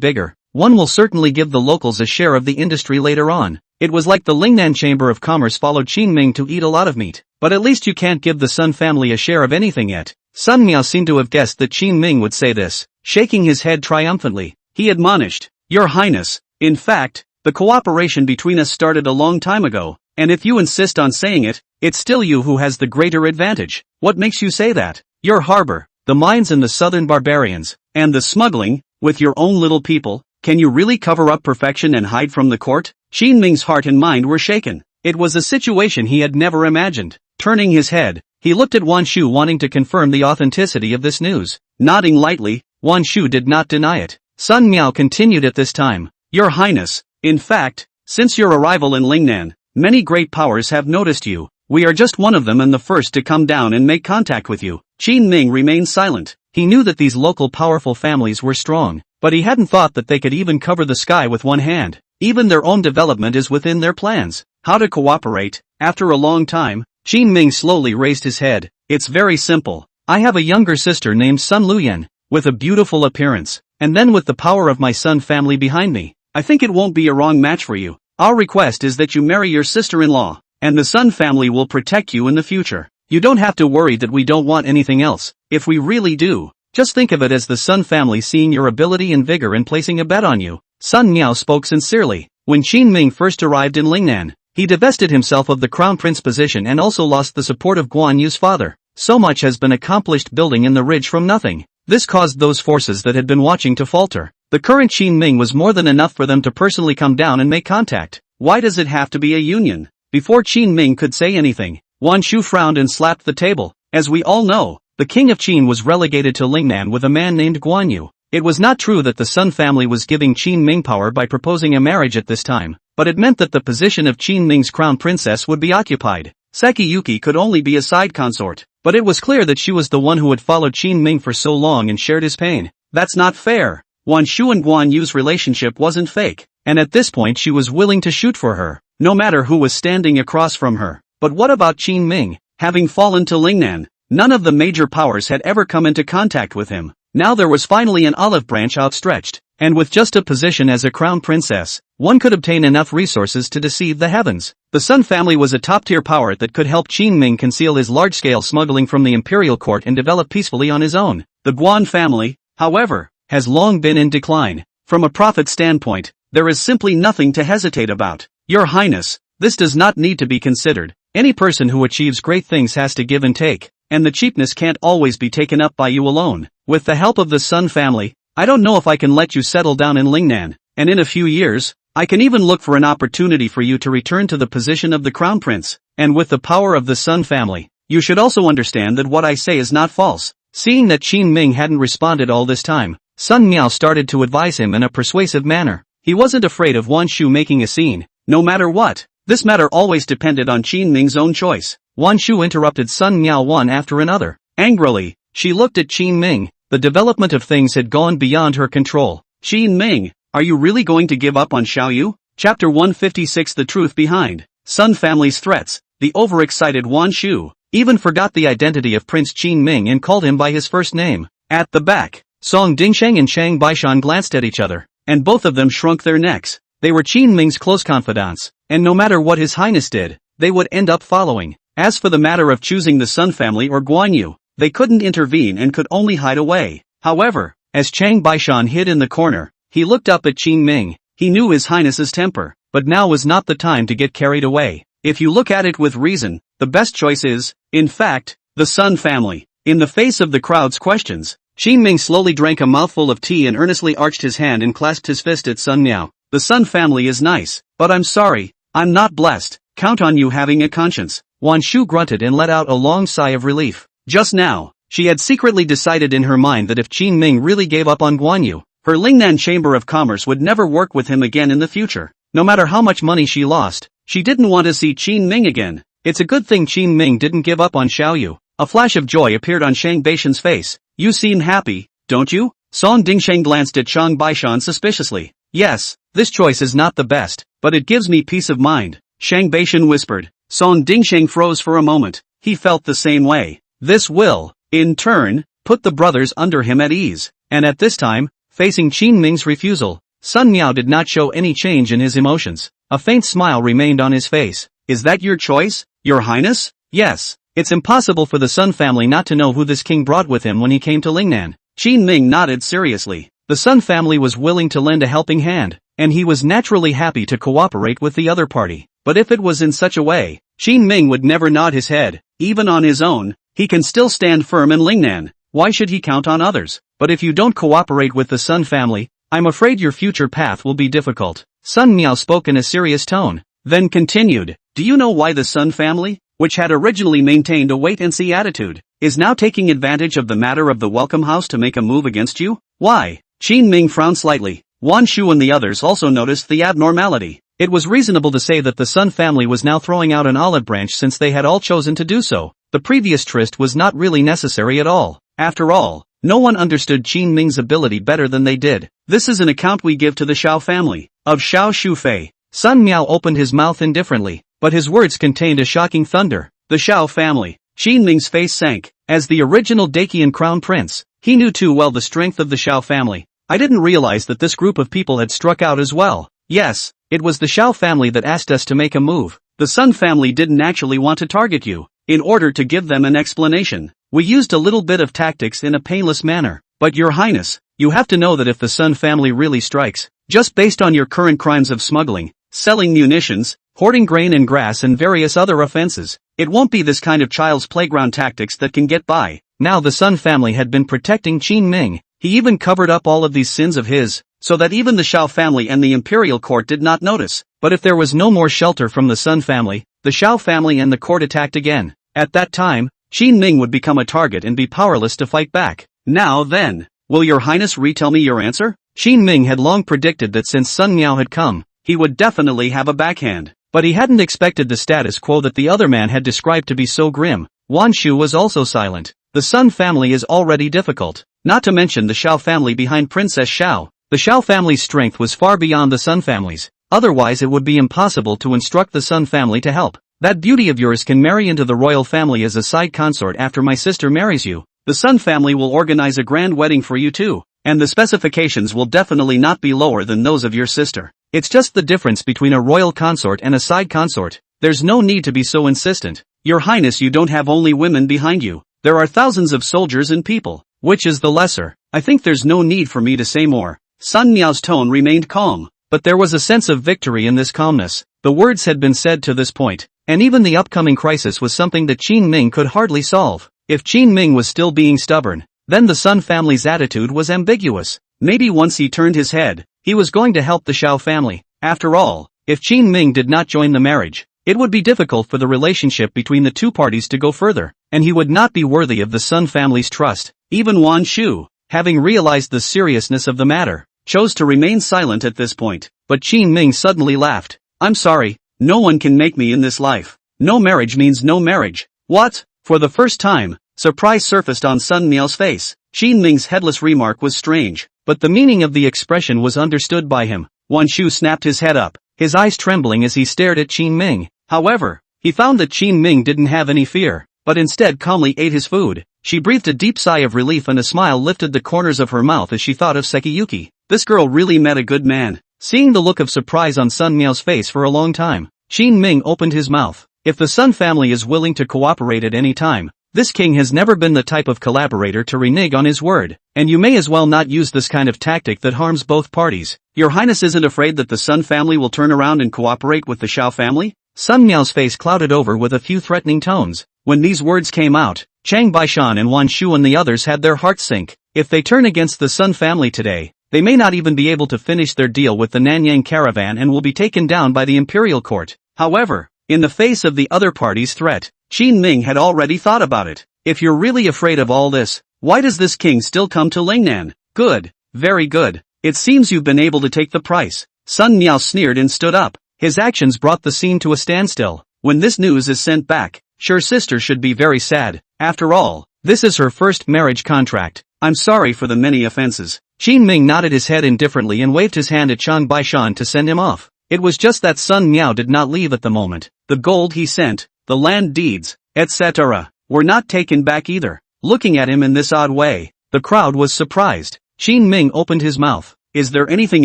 bigger, one will certainly give the locals a share of the industry later on. It was like the Lingnan Chamber of Commerce followed Qin Ming to eat a lot of meat, but at least you can't give the Sun family a share of anything yet. Sun Miao seemed to have guessed that Qin Ming would say this. Shaking his head triumphantly, he admonished, Your Highness, in fact, the cooperation between us started a long time ago, and if you insist on saying it, it's still you who has the greater advantage. What makes you say that? Your harbor, the mines and the southern barbarians, and the smuggling, with your own little people, can you really cover up perfection and hide from the court? Qin Ming's heart and mind were shaken. It was a situation he had never imagined. Turning his head, he looked at Wan Shu wanting to confirm the authenticity of this news. Nodding lightly, Wan Shu did not deny it. Sun Miao continued at this time. Your Highness, in fact, since your arrival in Lingnan, many great powers have noticed you. We are just one of them and the first to come down and make contact with you. Qin Ming remained silent. He knew that these local powerful families were strong, but he hadn't thought that they could even cover the sky with one hand. Even their own development is within their plans. How to cooperate? After a long time, Qin Ming slowly raised his head. It's very simple. I have a younger sister named Sun Luyan, with a beautiful appearance, and then with the power of my Sun family behind me, I think it won't be a wrong match for you. Our request is that you marry your sister-in-law, and the Sun family will protect you in the future. You don't have to worry that we don't want anything else. If we really do, just think of it as the Sun family seeing your ability and vigor and placing a bet on you. Sun Miao spoke sincerely. When Qin Ming first arrived in Lingnan, he divested himself of the crown prince position and also lost the support of Guan Yu's father. So much has been accomplished building in the ridge from nothing. This caused those forces that had been watching to falter. The current Qin Ming was more than enough for them to personally come down and make contact. Why does it have to be a union? Before Qin Ming could say anything, Wan Shu frowned and slapped the table. As we all know, the king of Qin was relegated to Lingnan with a man named Guan Yu. It was not true that the Sun family was giving Qin Ming power by proposing a marriage at this time, but it meant that the position of Qin Ming's crown princess would be occupied. Sekiyuki could only be a side consort, but it was clear that she was the one who had followed Qin Ming for so long and shared his pain. That's not fair. Wan Shu and Guan Yu's relationship wasn't fake, and at this point she was willing to shoot for her, no matter who was standing across from her. But what about Qin Ming? Having fallen to Lingnan, none of the major powers had ever come into contact with him. Now there was finally an olive branch outstretched, and with just a position as a crown princess, one could obtain enough resources to deceive the heavens. The Sun family was a top-tier power that could help Qin Ming conceal his large-scale smuggling from the Imperial court and develop peacefully on his own. The Guan family, however, has long been in decline. From a profit standpoint, there is simply nothing to hesitate about. Your Highness, this does not need to be considered. Any person who achieves great things has to give and take, and the cheapness can't always be taken up by you alone. With the help of the Sun family, I don't know if I can let you settle down in Lingnan, and in a few years, I can even look for an opportunity for you to return to the position of the crown prince, and with the power of the Sun family, you should also understand that what I say is not false. Seeing that Qin Ming hadn't responded all this time, Sun Miao started to advise him in a persuasive manner. He wasn't afraid of Wan Shu making a scene, no matter what. This matter always depended on Qin Ming's own choice. Wan Shu interrupted Sun Miao one after another. Angrily, she looked at Qin Ming. The development of things had gone beyond her control. Qin Ming, are you really going to give up on Xiaoyu? Chapter 156. The truth behind Sun family's threats. The overexcited Wan Shu even forgot the identity of Prince Qin Ming and called him by his first name. At the back, Song Dingsheng and Chang Baishan glanced at each other, and both of them shrunk their necks. They were Qin Ming's close confidants, and no matter what His Highness did, they would end up following. As for the matter of choosing the Sun family or Guan Yu, they couldn't intervene and could only hide away. However, as Chang Baishan hid in the corner, he looked up at Qin Ming. He knew His Highness's temper, but now was not the time to get carried away. If you look at it with reason, the best choice is, in fact, the Sun family. In the face of the crowd's questions, Qin Ming slowly drank a mouthful of tea and earnestly arched his hand and clasped his fist at Sun Miao. The Sun family is nice, but I'm sorry, I'm not blessed. Count on you having a conscience. Wan Shu grunted and let out a long sigh of relief. Just now, she had secretly decided in her mind that if Qin Ming really gave up on Guan Yu, her Lingnan Chamber of Commerce would never work with him again in the future. No matter how much money she lost, she didn't want to see Qin Ming again. It's a good thing Qin Ming didn't give up on Xiaoyu. A flash of joy appeared on Shang Baishan's face. You seem happy, don't you? Song Dingsheng glanced at Chang Baishan suspiciously. Yes, this choice is not the best, but it gives me peace of mind, Shang Baishan whispered. Song Dingsheng froze for a moment. He felt the same way. This will, in turn, put the brothers under him at ease. And at this time, facing Qin Ming's refusal, Sun Miao did not show any change in his emotions. A faint smile remained on his face. Is that your choice, Your Highness? Yes. It's impossible for the Sun family not to know who this king brought with him when he came to Lingnan. Qin Ming nodded seriously. The Sun family was willing to lend a helping hand, and he was naturally happy to cooperate with the other party. But if it was in such a way, Qin Ming would never nod his head. Even on his own, he can still stand firm in Lingnan. Why should he count on others? But if you don't cooperate with the Sun family, I'm afraid your future path will be difficult. Sun Miao spoke in a serious tone, then continued. Do you know why the Sun family, which had originally maintained a wait-and-see attitude, is now taking advantage of the matter of the Welcome House to make a move against you? Why? Qin Ming frowned slightly. Wan Shu and the others also noticed the abnormality. It was reasonable to say that the Sun family was now throwing out an olive branch since they had all chosen to do so. The previous tryst was not really necessary at all. After all, no one understood Qin Ming's ability better than they did. This is an account we give to the Xiao family. Of Xiao Shufei. Sun Miao opened his mouth indifferently, but his words contained a shocking thunder. The Xiao family. Qin Ming's face sank. As the original Dacian crown prince, he knew too well the strength of the Xiao family. I didn't realize that this group of people had struck out as well. Yes, it was the Xiao family that asked us to make a move. The Sun family didn't actually want to target you. In order to give them an explanation, we used a little bit of tactics in a painless manner. But Your Highness, you have to know that if the Sun family really strikes, just based on your current crimes of smuggling, selling munitions, hoarding grain and grass and various other offenses, it won't be this kind of child's playground tactics that can get by. Now the Sun family had been protecting Qin Ming. He even covered up all of these sins of his, so that even the Xiao family and the Imperial court did not notice. But if there was no more shelter from the Sun family, the Xiao family and the court attacked again. At that time, Qin Ming would become a target and be powerless to fight back. Now then, will Your Highness retell me your answer? Qin Ming had long predicted that since Sun Miao had come, he would definitely have a backhand. But he hadn't expected the status quo that the other man had described to be so grim. Wan Shu was also silent. The Sun family is already difficult. Not to mention the Xiao family behind Princess Xiao. The Xiao family's strength was far beyond the Sun family's. Otherwise it would be impossible to instruct the Sun family to help. That beauty of yours can marry into the royal family as a side consort after my sister marries you. The Sun family will organize a grand wedding for you too. And the specifications will definitely not be lower than those of your sister. It's just the difference between a royal consort and a side consort. There's no need to be so insistent. Your Highness, you don't have only women behind you. There are thousands of soldiers and people. Which is the lesser? I think there's no need for me to say more. Sun Miao's tone remained calm, but there was a sense of victory in this calmness. The words had been said to this point. and even the upcoming crisis was something that Qin Ming could hardly solve. If Qin Ming was still being stubborn, then the Sun family's attitude was ambiguous. Maybe once he turned his head, he was going to help the Shao family. After all, if Qin Ming did not join the marriage, it would be difficult for the relationship between the two parties to go further, and he would not be worthy of the Sun family's trust. Even Wan Shu, having realized the seriousness of the matter, chose to remain silent at this point. But Qin Ming suddenly laughed. "I'm sorry, no one can make me in this life. No marriage means no marriage." "What?" For the first time, surprise surfaced on Sun Miao's face. Qin Ming's headless remark was strange, but the meaning of the expression was understood by him. Wan Shu snapped his head up, his eyes trembling as he stared at Qin Ming. However, he found that Qin Ming didn't have any fear, but instead calmly ate his food. She breathed a deep sigh of relief and a smile lifted the corners of her mouth as she thought of Sekiyuki. This girl really met a good man. Seeing the look of surprise on Sun Miao's face for a long time, Qin Ming opened his mouth. If the Sun family is willing to cooperate at any time, this king has never been the type of collaborator to renege on his word, and you may as well not use this kind of tactic that harms both parties. Your Highness isn't afraid that the Sun family will turn around and cooperate with the Shao family? Sun Miao's face clouded over with a few threatening tones. When these words came out, Chang Baishan and Wan Shu and the others had their hearts sink. If they turn against the Sun family today, they may not even be able to finish their deal with the Nanyang caravan and will be taken down by the Imperial court. However, in the face of the other party's threat, Qin Ming had already thought about it. If you're really afraid of all this, why does this king still come to Lingnan? Good, very good. It seems you've been able to take the price. Sun Miao sneered and stood up. His actions brought the scene to a standstill. When this news is sent back, sure sister should be very sad. After all, this is her first marriage contract. I'm sorry for the many offenses. Qin Ming nodded his head indifferently and waved his hand at Chang Baishan to send him off. It was just that Sun Miao did not leave at the moment. The gold he sent, the land deeds, etc., were not taken back either. Looking at him in this odd way, the crowd was surprised. Qin Ming opened his mouth. Is there anything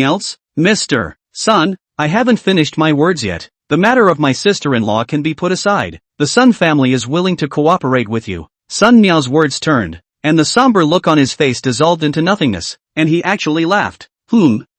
else? Mr. Sun, I haven't finished my words yet. The matter of my sister-in-law can be put aside. The Sun family is willing to cooperate with you. Sun Miao's words turned, and the somber look on his face dissolved into nothingness, and he actually laughed.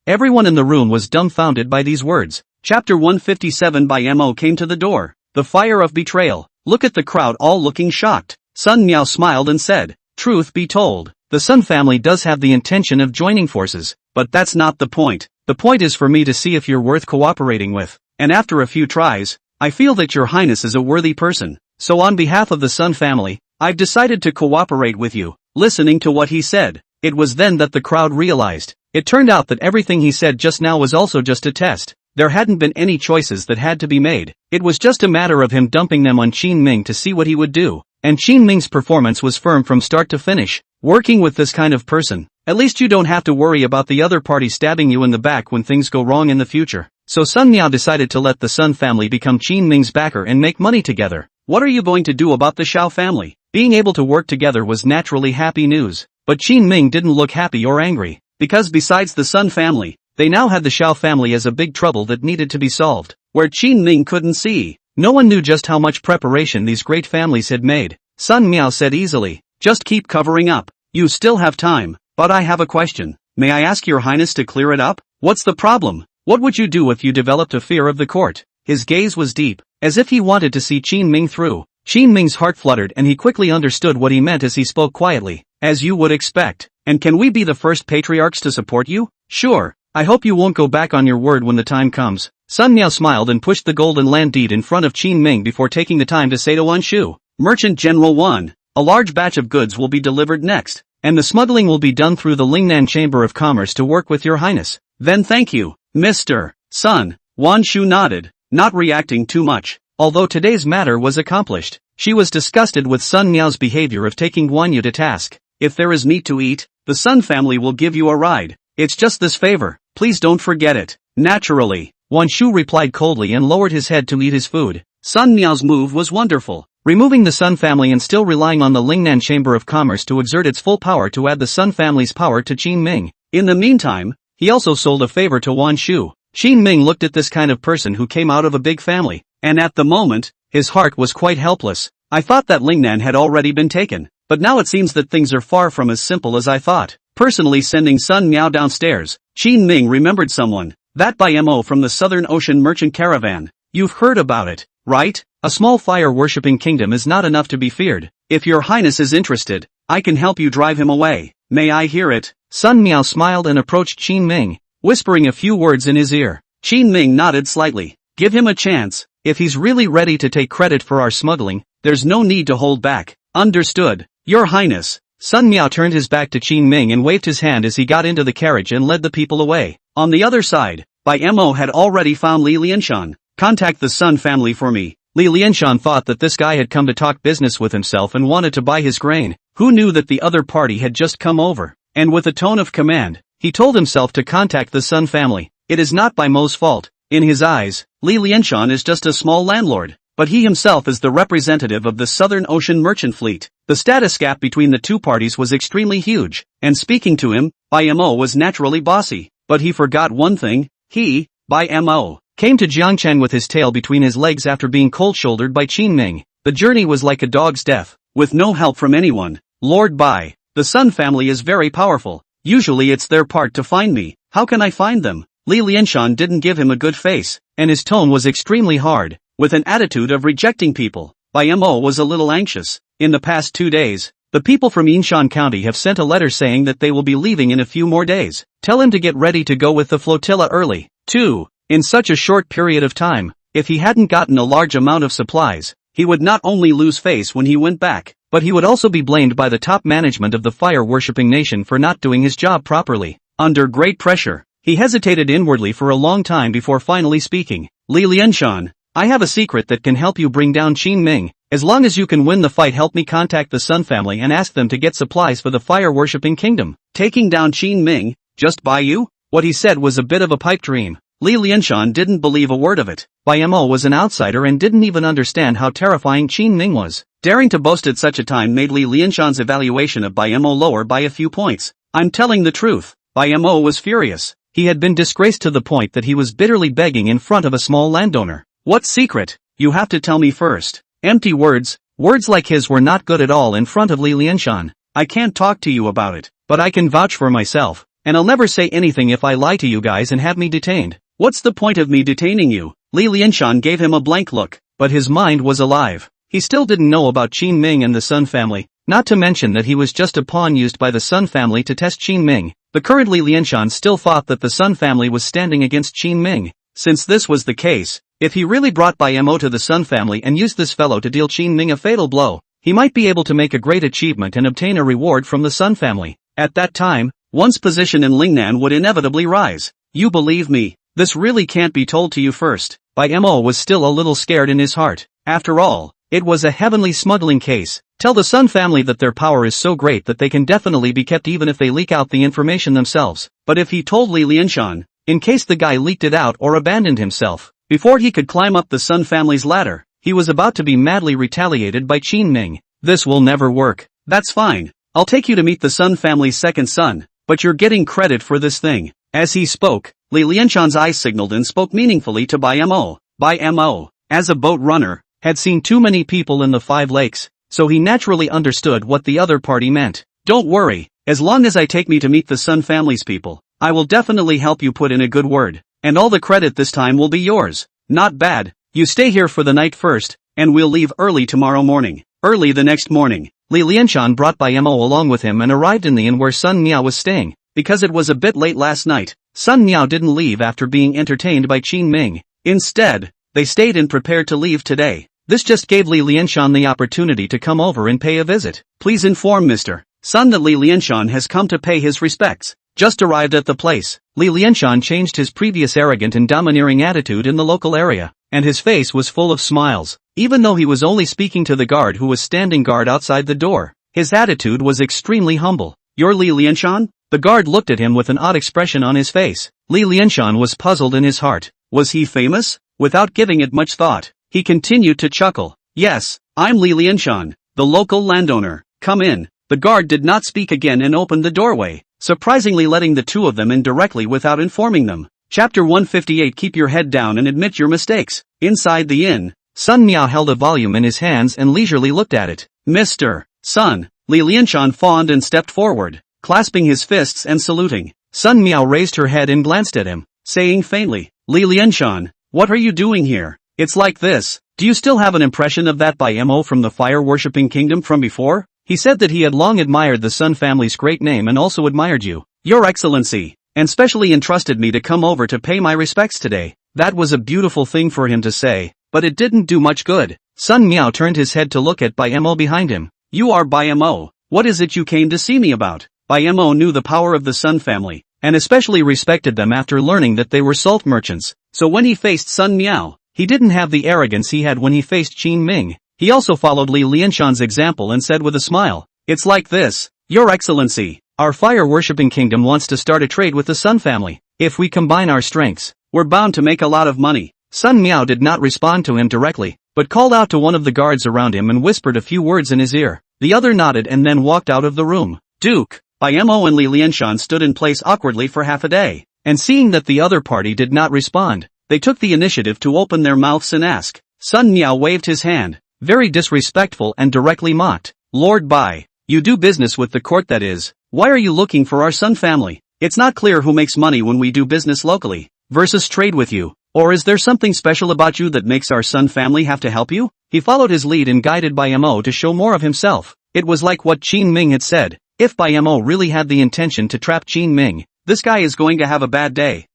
Everyone in the room was dumbfounded by these words. Chapter 157 by Mo came to the door. The fire of betrayal. Look at the crowd all looking shocked. Sun Miao smiled and said, truth be told, the Sun family does have the intention of joining forces, but that's not the point. The point is for me to see if you're worth cooperating with, and after a few tries, I feel that your highness is a worthy person, so on behalf of the Sun family, I've decided to cooperate with you. Listening to what he said, it was then that the crowd realized. It turned out that everything he said just now was also just a test. There hadn't been any choices that had to be made. It was just a matter of him dumping them on Qin Ming to see what he would do. And Qin Ming's performance was firm from start to finish. Working with this kind of person, at least you don't have to worry about the other party stabbing you in the back when things go wrong in the future. So Sun Miao decided to let the Sun family become Qin Ming's backer and make money together. What are you going to do about the Shao family? Being able to work together was naturally happy news. But Qin Ming didn't look happy or angry. Because besides the Sun family, they now had the Shao family as a big trouble that needed to be solved, where Qin Ming couldn't see. No one knew just how much preparation these great families had made. Sun Miao said easily, just keep covering up. You still have time, but I have a question. May I ask your highness to clear it up? What's the problem? What would you do if you developed a fear of the court? His gaze was deep, as if he wanted to see Qin Ming through. Qin Ming's heart fluttered and he quickly understood what he meant as he spoke quietly. As you would expect. And can we be the first patriarchs to support you? Sure. I hope you won't go back on your word when the time comes. Sun Miao smiled and pushed the golden land deed in front of Qin Ming before taking the time to say to Wan Shu, Merchant General 1, a large batch of goods will be delivered next, and the smuggling will be done through the Lingnan Chamber of Commerce to work with your highness. Then thank you, Mr. Sun. Wan Shu nodded, not reacting too much. Although today's matter was accomplished, she was disgusted with Sun Miao's behavior of taking Guan Yu to task. If there is meat to eat, the Sun family will give you a ride. It's just this favor, please don't forget it. Naturally, Wan Shu replied coldly and lowered his head to eat his food. Sun Miao's move was wonderful. Removing the Sun family and still relying on the Lingnan Chamber of Commerce to exert its full power to add the Sun family's power to Qin Ming. In the meantime, he also sold a favor to Wan Shu. Qin Ming looked at this kind of person who came out of a big family, and at the moment, his heart was quite helpless. I thought that Lingnan had already been taken, but now it seems that things are far from as simple as I thought. Personally sending Sun Miao downstairs, Qin Ming remembered someone. That by Mo from the Southern Ocean Merchant Caravan. You've heard about it, right? A small fire-worshipping kingdom is not enough to be feared. If your highness is interested, I can help you drive him away. May I hear it? Sun Miao smiled and approached Qin Ming, whispering a few words in his ear. Qin Ming nodded slightly. Give him a chance. If he's really ready to take credit for our smuggling, there's no need to hold back. Understood, Your Highness. Sun Miao turned his back to Qin Ming and waved his hand as he got into the carriage and led the people away. On the other side, Bai Mo had already found Li Lianshan. Contact the Sun family for me. Li Lianshan thought that this guy had come to talk business with himself and wanted to buy his grain. Who knew that the other party had just come over? And with a tone of command, he told himself to contact the Sun family. It is not Bai Mo's fault. In his eyes, Li Lianshan is just a small landlord, but he himself is the representative of the Southern Ocean Merchant Fleet. The status gap between the two parties was extremely huge, and speaking to him, Bai Mo was naturally bossy. But he forgot one thing. He, Bai Mo, came to Jiangchen with his tail between his legs after being cold-shouldered by Qin Ming. The journey was like a dog's death, with no help from anyone. Lord Bai, the Sun family is very powerful. Usually it's their part to find me. How can I find them? Li Lianshan didn't give him a good face, and his tone was extremely hard, with an attitude of rejecting people. Bai Mo was a little anxious. In the past 2 days, the people from Yinshan County have sent a letter saying that they will be leaving in a few more days. Tell him to get ready to go with the flotilla early. 2. In such a short period of time, if he hadn't gotten a large amount of supplies, he would not only lose face when he went back, but he would also be blamed by the top management of the fire-worshipping nation for not doing his job properly. Under great pressure, he hesitated inwardly for a long time before finally speaking. Li Lianshan, I have a secret that can help you bring down Qin Ming. As long as you can win the fight, help me contact the Sun family and ask them to get supplies for the fire-worshipping kingdom. Taking down Qin Ming, just by you? What he said was a bit of a pipe dream. Li Lianshan didn't believe a word of it. Bai Mo was an outsider and didn't even understand how terrifying Qin Ming was. Daring to boast at such a time made Li Lianshan's evaluation of Bai Mo lower by a few points. I'm telling the truth. Bai Mo was furious. He had been disgraced to the point that he was bitterly begging in front of a small landowner. What secret? You have to tell me first. Empty words. Words like his were not good at all in front of Li Lianshan. I can't talk to you about it, but I can vouch for myself, and I'll never say anything if I lie to you guys and have me detained. What's the point of me detaining you? Li Lianshan gave him a blank look, but his mind was alive. He still didn't know about Qin Ming and the Sun family, not to mention that he was just a pawn used by the Sun family to test Qin Ming. But currently Li Lianshan still thought that the Sun family was standing against Qin Ming. Since this was the case, if he really brought Bai Mo to the Sun family and used this fellow to deal Qin Ming a fatal blow, he might be able to make a great achievement and obtain a reward from the Sun family. At that time, one's position in Lingnan would inevitably rise. You believe me, this really can't be told to you first. Bai Mo was still a little scared in his heart. After all, it was a heavenly smuggling case. Tell the Sun family that their power is so great that they can definitely be kept even if they leak out the information themselves. But if he told Li Lianshan, in case the guy leaked it out or abandoned himself, before he could climb up the Sun family's ladder, he was about to be madly retaliated by Qin Ming. This will never work. That's fine. I'll take you to meet the Sun family's second son, but you're getting credit for this thing. As he spoke, Li Lianshan's eyes signaled and spoke meaningfully to Bai Mo. Bai Mo, as a boat runner, had seen too many people in the 5 lakes, so he naturally understood what the other party meant. Don't worry, as long as I take me to meet the Sun family's people, I will definitely help you put in a good word, and all the credit this time will be yours. Not bad. You stay here for the night first, and we'll leave early tomorrow morning. Early the next morning, Li Lianshan brought Bai Mo along with him and arrived in the inn where Sun Miao was staying. Because it was a bit late last night, Sun Miao didn't leave after being entertained by Qin Ming. Instead, they stayed and prepared to leave today. This just gave Li Lianshan the opportunity to come over and pay a visit. Please inform Mr. Sun that Li Lianshan has come to pay his respects. Just arrived at the place, Li Lianshan changed his previous arrogant and domineering attitude in the local area, and his face was full of smiles. Even though he was only speaking to the guard who was standing guard outside the door, his attitude was extremely humble. You're Li Lianshan? The guard looked at him with an odd expression on his face. Li Lianshan was puzzled in his heart. Was he famous? Without giving it much thought, he continued to chuckle. Yes, I'm Li Lianshan, the local landowner. Come in. The guard did not speak again and opened the doorway, surprisingly letting the two of them in directly without informing them. Chapter 158. Keep your head down and admit your mistakes. Inside the inn, Sun Miao held a volume in his hands and leisurely looked at it. Mr. Sun, Li Lianshan fawned and stepped forward, clasping his fists and saluting. Sun Miao raised her head and glanced at him, saying faintly, Li Lianshan, what are you doing here? It's like this. Do you still have an impression of that by Mo from the fire-worshipping kingdom from before? He said that he had long admired the Sun family's great name and also admired you, Your Excellency, and specially entrusted me to come over to pay my respects today. That was a beautiful thing for him to say, but it didn't do much good. Sun Miao turned his head to look at Bai Mo behind him. You are Bai Mo. What is it you came to see me about? Bai Mo knew the power of the Sun family, and especially respected them after learning that they were salt merchants. So when he faced Sun Miao, he didn't have the arrogance he had when he faced Qin Ming. He also followed Li Lianshan's example and said with a smile, it's like this, Your Excellency, our fire-worshipping kingdom wants to start a trade with the Sun family. If we combine our strengths, we're bound to make a lot of money. Sun Miao did not respond to him directly, but called out to one of the guards around him and whispered a few words in his ear. The other nodded and then walked out of the room. Duke, Bai Mo and Li Lianshan stood in place awkwardly for half a day, and seeing that the other party did not respond, they took the initiative to open their mouths and ask. Sun Miao waved his hand, very disrespectful and directly mocked. Lord Bai, you do business with the court, that is. Why are you looking for our Sun family? It's not clear who makes money when we do business locally versus trade with you. Or is there something special about you that makes our Sun family have to help you? He followed his lead and guided Bai Mo to show more of himself. It was like what Qin Ming had said. If Bai Mo really had the intention to trap Qin Ming, this guy is going to have a bad day.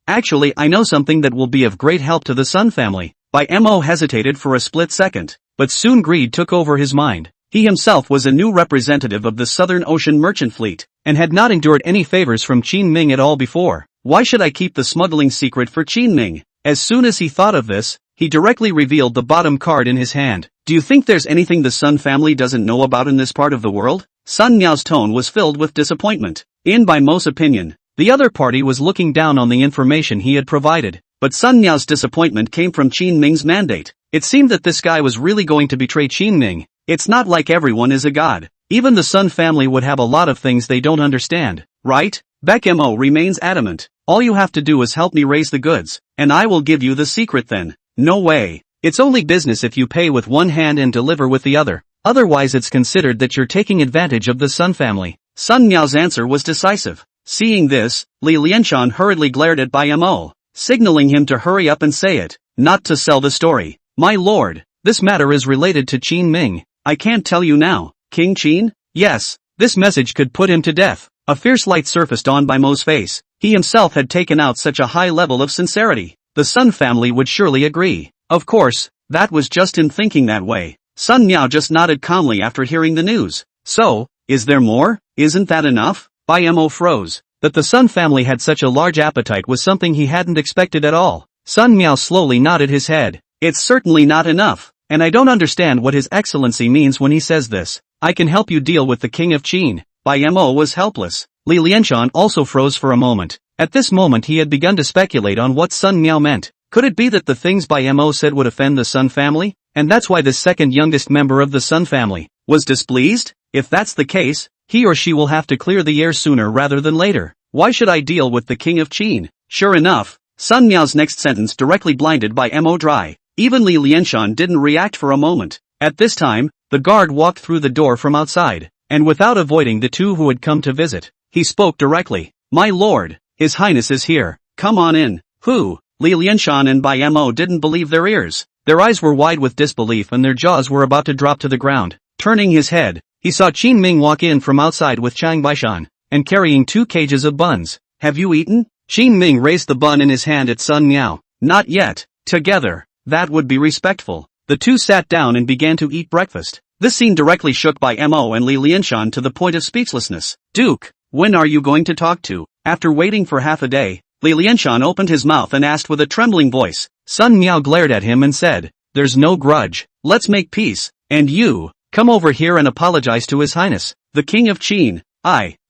Actually, I know something that will be of great help to the Sun family. Bai Mo hesitated for a split second, but soon greed took over his mind. He himself was a new representative of the Southern Ocean Merchant Fleet, and had not endured any favors from Qin Ming at all before. Why should I keep the smuggling secret for Qin Ming? As soon as he thought of this, he directly revealed the bottom card in his hand. Do you think there's anything the Sun family doesn't know about in this part of the world? Sun Miao's tone was filled with disappointment. In Bai Mo's opinion, the other party was looking down on the information he had provided. But Sun Miao's disappointment came from Qin Ming's mandate. It seemed that this guy was really going to betray Qin Ming. It's not like everyone is a god. Even the Sun family would have a lot of things they don't understand, right? Baek Mo remains adamant. All you have to do is help me raise the goods, and I will give you the secret then. No way. It's only business if you pay with one hand and deliver with the other. Otherwise it's considered that you're taking advantage of the Sun family. Sun Miao's answer was decisive. Seeing this, Li Lianshan hurriedly glared at Bai Mo, signaling him to hurry up and say it, not to sell the story. My lord, this matter is related to Qin Ming. I can't tell you now. King Qin? Yes, this message could put him to death. A fierce light surfaced on Bai Mo's face. He himself had taken out such a high level of sincerity. The Sun family would surely agree. Of course, that was just him thinking that way. Sun Miao just nodded calmly after hearing the news. So, is there more? Isn't that enough? Bai Mo froze. That the Sun family had such a large appetite was something he hadn't expected at all. Sun Miao slowly nodded his head. It's certainly not enough, and I don't understand what His Excellency means when he says this. I can help you deal with the King of Qin. Bai Mo was helpless. Li Lianshan also froze for a moment. At this moment he had begun to speculate on what Sun Miao meant. Could it be that the things Bai Mo said would offend the Sun family? And that's why the second youngest member of the Sun family was displeased? If that's the case, he or she will have to clear the air sooner rather than later. Why should I deal with the King of Qin? Sure enough, Sun Miao's next sentence directly blinded Bai Mo dry. Even Li Lianshan didn't react for a moment. At this time, the guard walked through the door from outside, and without avoiding the two who had come to visit, he spoke directly. My lord, His Highness is here. Come on in. Who? Li Lianshan and Bai Mo didn't believe their ears. Their eyes were wide with disbelief and their jaws were about to drop to the ground. Turning his head, he saw Qin Ming walk in from outside with Chang Baishan, and carrying 2 cages of buns. Have you eaten? Qin Ming raised the bun in his hand at Sun Miao. Not yet. Together. That would be respectful. The two sat down and began to eat breakfast. This scene directly shook Bai Mo and Li Lianshan to the point of speechlessness. Duke, when are you going to talk to? After waiting for half a day, Li Lianshan opened his mouth and asked with a trembling voice. Sun Miao glared at him and said, there's no grudge. Let's make peace. And you, come over here and apologize to His Highness, the King of Qin.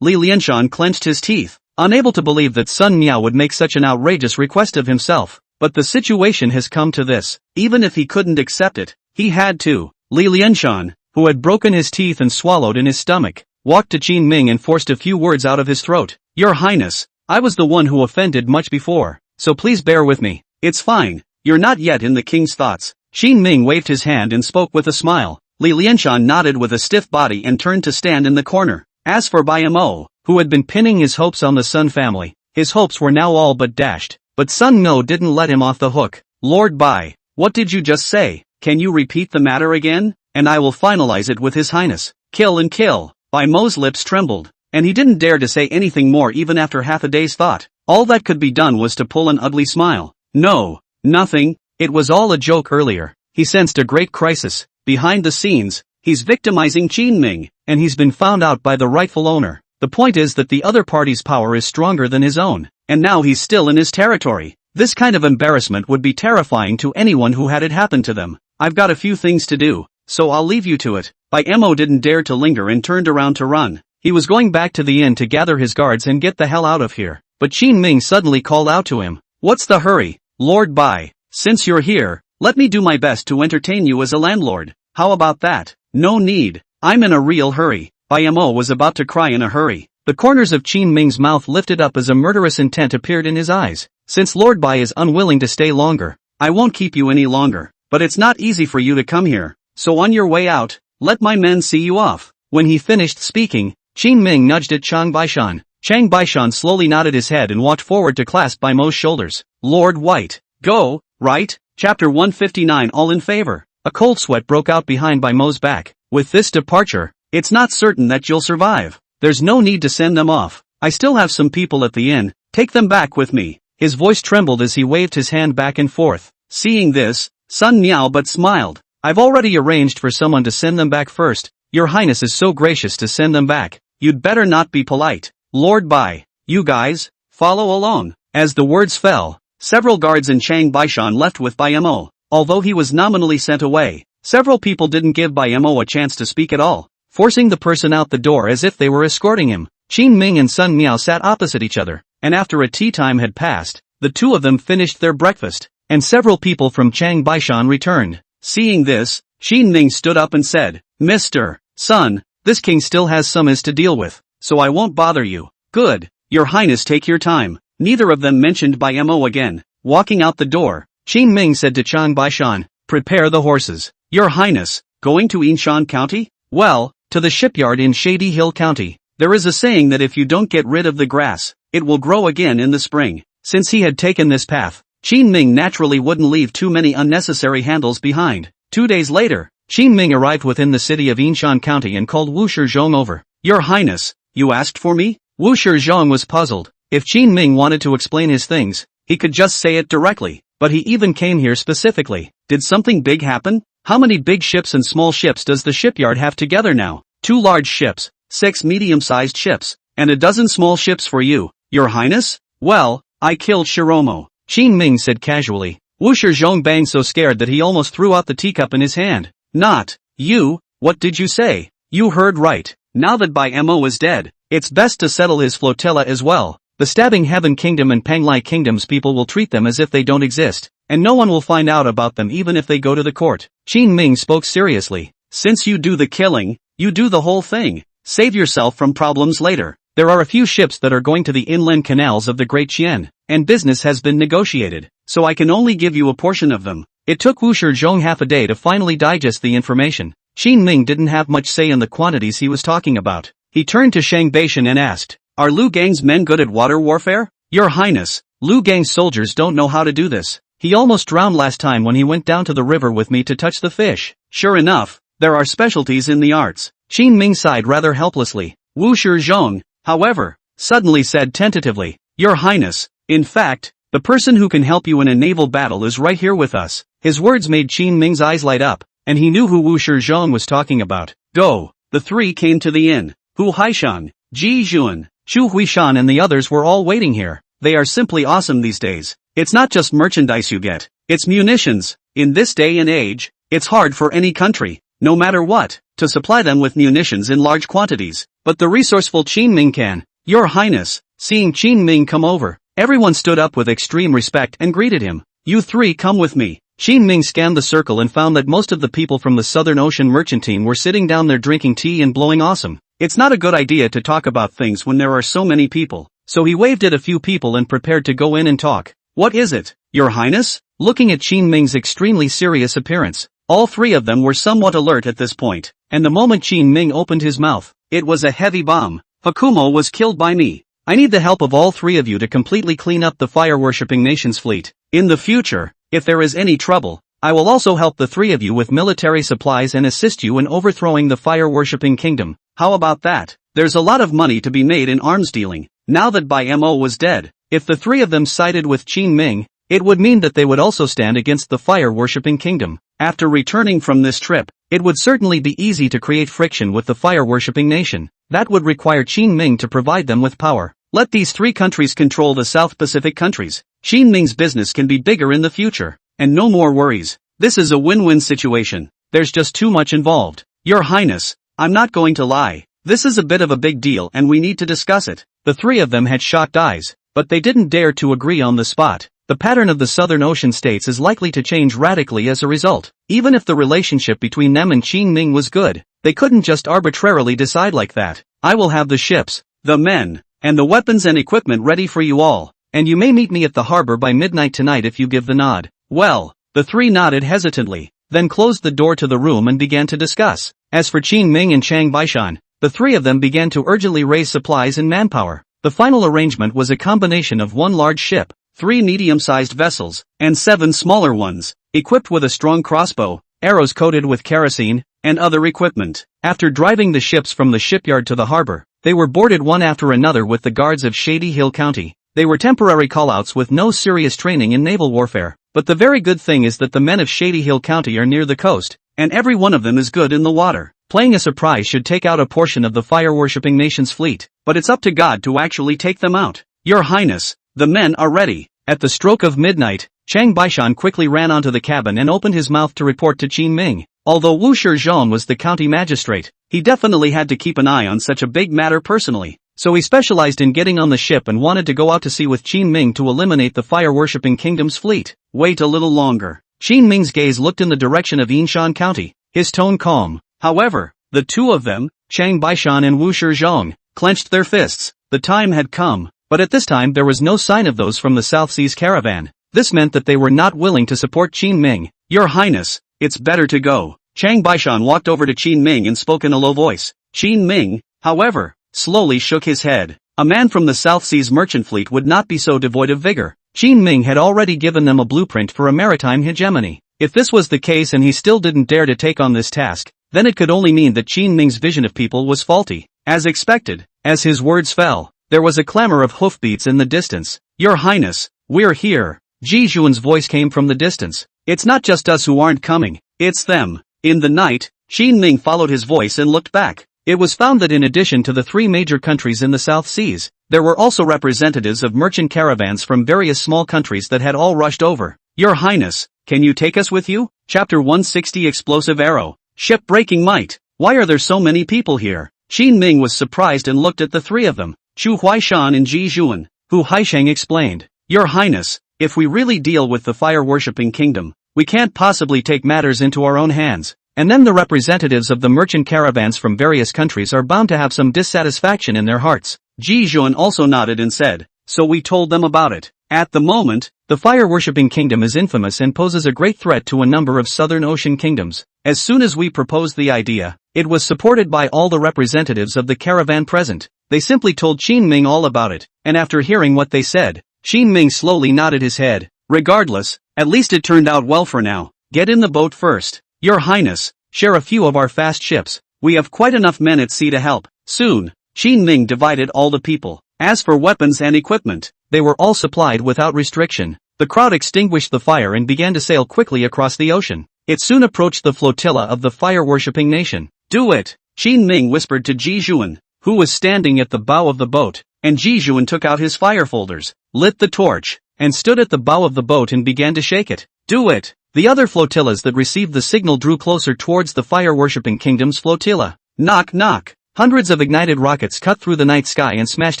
Li Lianshan clenched his teeth, unable to believe that Sun Miao would make such an outrageous request of himself. But the situation has come to this. Even if he couldn't accept it, he had to. Li Lianshan, who had broken his teeth and swallowed in his stomach, walked to Qin Ming and forced a few words out of his throat. Your Highness, I was the one who offended much before, so please bear with me. It's fine. You're not yet in the king's thoughts. Qin Ming waved his hand and spoke with a smile. Li Lianshan nodded with a stiff body and turned to stand in the corner. As for Bai Mo, who had been pinning his hopes on the Sun family, his hopes were now all but dashed. But Sun Miao didn't let him off the hook. Lord Bai, What did you just say? Can you repeat the matter again? And I will finalize it with His Highness. Kill and kill. Bai Mo's lips trembled, and he didn't dare to say anything more even after half a day's thought. All that could be done was to pull an ugly smile. No, nothing, it was all a joke earlier. He sensed a great crisis. Behind the scenes, he's victimizing Qin Ming, and he's been found out by the rightful owner. The point is that the other party's power is stronger than his own, and now he's still in his territory. This kind of embarrassment would be terrifying to anyone who had it happen to them. I've got a few things to do, so I'll leave you to it. Bai Mo didn't dare to linger and turned around to run. He was going back to the inn to gather his guards and get the hell out of here. But Qin Ming suddenly called out to him. What's the hurry, Lord Bai? Since you're here, let me do my best to entertain you as a landlord. How about that? No need. I'm in a real hurry. Bai Mo was about to cry in a hurry. The corners of Qin Ming's mouth lifted up as a murderous intent appeared in his eyes. Since Lord Bai is unwilling to stay longer, I won't keep you any longer. But it's not easy for you to come here. So on your way out, let my men see you off. When he finished speaking, Qin Ming nudged at Chang Baishan. Chang Baishan slowly nodded his head and walked forward to clasp Bai Mo's shoulders. Lord White. Go, right? Chapter 159. All in favor. A cold sweat broke out behind Bai Mo's back. With this departure, it's not certain that you'll survive. There's no need to send them off. I still have some people at the inn. Take them back with me. His voice trembled as he waved his hand back and forth. Seeing this, Sun Miao but smiled. I've already arranged for someone to send them back first. Your Highness is so gracious to send them back. You'd better not be polite. Lord Bai, you guys, follow along. As the words fell, several guards and Chang Baishan left with Bai Mo. Although he was nominally sent away, several people didn't give Bai Mo a chance to speak at all, forcing the person out the door as if they were escorting him. Qin Ming and Sun Miao sat opposite each other, and after a tea time had passed, the two of them finished their breakfast, and several people from Chang Baishan returned. Seeing this, Qin Ming stood up and said, Mr. Sun, this king still has summas to deal with, so I won't bother you. Good, Your Highness, take your time. Neither of them mentioned Bai Mo again. Walking out the door, Qin Ming said to Chang Baishan, prepare the horses. Your Highness, going to Yinshan County? Well, to the shipyard in Shady Hill County. There is a saying that if you don't get rid of the grass, it will grow again in the spring. Since he had taken this path, Qin Ming naturally wouldn't leave too many unnecessary handles behind. 2 days later, Qin Ming arrived within the city of Yinshan County and called Wu Shizhong over. Your Highness, you asked for me? Wu Shizhong was puzzled. If Qin Ming wanted to explain his things, he could just say it directly, but he even came here specifically. Did something big happen? How many big ships and small ships does the shipyard have together now? 2 large ships, 6 medium-sized ships, and a dozen small ships for you, Your Highness? Well, I killed Shiromo, Qin Ming said casually. Wu Shizhong banged so scared that he almost threw out the teacup in his hand. Not you, what did you say? You heard right. Now that Bai Mo is dead, it's best to settle his flotilla as well. The Stabbing Heaven Kingdom and Panglai Kingdom's people will treat them as if they don't exist, and no one will find out about them even if they go to the court. Qin Ming spoke seriously. Since you do the killing, you do the whole thing. Save yourself from problems later. There are a few ships that are going to the inland canals of the Great Qian, and business has been negotiated, so I can only give you a portion of them. It took Wu Shizhong half a day to finally digest the information. Qin Ming didn't have much say in the quantities he was talking about. He turned to Shang Baishan and asked, are Lu Gang's men good at water warfare? Your Highness, Lu Gang's soldiers don't know how to do this. He almost drowned last time when he went down to the river with me to touch the fish. Sure enough, there are specialties in the arts. Qin Ming sighed rather helplessly. Wu Shizhong, however, suddenly said tentatively, Your Highness, in fact, the person who can help you in a naval battle is right here with us. His words made Qin Ming's eyes light up, and he knew who Wu Shizhong was talking about. Go. The three came to the inn. Hu Haishan, Ji Juan, Chu Huishan and the others were all waiting here. They are simply awesome these days. It's not just merchandise you get, it's munitions. In this day and age, it's hard for any country, no matter what, to supply them with munitions in large quantities. But the resourceful Qin Ming can. Your Highness, seeing Qin Ming come over, everyone stood up with extreme respect and greeted him. You three come with me. Qin Ming scanned the circle and found that most of the people from the Southern Ocean merchant team were sitting down there drinking tea and blowing awesome. It's not a good idea to talk about things when there are so many people, so he waved at a few people and prepared to go in and talk. What is it, Your Highness? Looking at Qin Ming's extremely serious appearance, all three of them were somewhat alert at this point, and the moment Qin Ming opened his mouth, it was a heavy bomb. Hakumo was killed by me. I need the help of all three of you to completely clean up the fire-worshipping nation's fleet. In the future, if there is any trouble, I will also help the three of you with military supplies and assist you in overthrowing the fire-worshipping kingdom. How about that? There's a lot of money to be made in arms dealing, now that Bai Mo was dead. If the three of them sided with Qin Ming, it would mean that they would also stand against the fire-worshipping kingdom. After returning from this trip, it would certainly be easy to create friction with the fire-worshipping nation. That would require Qin Ming to provide them with power. Let these three countries control the South Pacific countries. Qin Ming's business can be bigger in the future. And no more worries. This is a win-win situation. There's just too much involved. Your Highness, I'm not going to lie. This is a bit of a big deal and we need to discuss it. The three of them had shocked eyes, but they didn't dare to agree on the spot. The pattern of the Southern Ocean states is likely to change radically as a result. Even if the relationship between them and Qin Ming was good, they couldn't just arbitrarily decide like that. I will have the ships, the men, and the weapons and equipment ready for you all, and you may meet me at the harbor by midnight tonight if you give the nod. Well, the three nodded hesitantly, then closed the door to the room and began to discuss. As for Qin Ming and Chang Baishan, the three of them began to urgently raise supplies and manpower. The final arrangement was a combination of one large ship, 3 medium-sized vessels, and 7 smaller ones, equipped with a strong crossbow, arrows coated with kerosene, and other equipment. After driving the ships from the shipyard to the harbor, they were boarded one after another with the guards of Shady Hill County. They were temporary callouts with no serious training in naval warfare, but the very good thing is that the men of Shady Hill County are near the coast, and every one of them is good in the water. Playing a surprise should take out a portion of the fire-worshipping nation's fleet, but it's up to God to actually take them out. Your Highness, the men are ready. At the stroke of midnight, Chang Baishan quickly ran onto the cabin and opened his mouth to report to Qin Ming. Although Wu Shizhong was the county magistrate, he definitely had to keep an eye on such a big matter personally. So he specialized in getting on the ship and wanted to go out to sea with Qin Ming to eliminate the fire-worshipping kingdom's fleet. Wait a little longer. Qin Ming's gaze looked in the direction of Yinshan County, his tone calm. However, the two of them, Chang Baishan and Wu Shizhong, clenched their fists. The time had come, but at this time there was no sign of those from the South Seas caravan. This meant that they were not willing to support Qin Ming. Your Highness, it's better to go. Chang Baishan walked over to Qin Ming and spoke in a low voice. Qin Ming, however, slowly shook his head. A man from the South Seas merchant fleet would not be so devoid of vigor. Qin Ming had already given them a blueprint for a maritime hegemony. If this was the case and he still didn't dare to take on this task, then it could only mean that Qin Ming's vision of people was faulty. As expected, as his words fell, there was a clamor of hoofbeats in the distance. Your Highness, we're here. Ji Zhuan's voice came from the distance. It's not just us who aren't coming, it's them. In the night, Qin Ming followed his voice and looked back. It was found that in addition to the 3 major countries in the South Seas, there were also representatives of merchant caravans from various small countries that had all rushed over. Your Highness, can you take us with you? Chapter 160 Explosive Arrow. Ship-breaking might. Why are there so many people here? Qin Ming was surprised and looked at the three of them, Chu Huaishan and Ji Zhuan. Hu Haisheng explained. Your Highness, if we really deal with the fire-worshipping kingdom, we can't possibly take matters into our own hands. And then the representatives of the merchant caravans from various countries are bound to have some dissatisfaction in their hearts. Ji Zhuan also nodded and said, so we told them about it. At the moment, the fire-worshipping kingdom is infamous and poses a great threat to a number of Southern Ocean kingdoms. As soon as we proposed the idea, it was supported by all the representatives of the caravan present. They simply told Qin Ming all about it, and after hearing what they said, Qin Ming slowly nodded his head. Regardless, at least it turned out well for now. Get in the boat first. Your Highness, share a few of our fast ships. We have quite enough men at sea to help. Soon, Qin Ming divided all the people. As for weapons and equipment, they were all supplied without restriction. The crowd extinguished the fire and began to sail quickly across the ocean. It soon approached the flotilla of the fire-worshipping nation. Do it! Qin Ming whispered to Ji Zhuan, who was standing at the bow of the boat, and Ji Zhuan took out his fire folders, lit the torch, and stood at the bow of the boat and began to shake it. Do it! The other flotillas that received the signal drew closer towards the fire-worshipping kingdom's flotilla. Knock knock! Hundreds of ignited rockets cut through the night sky and smashed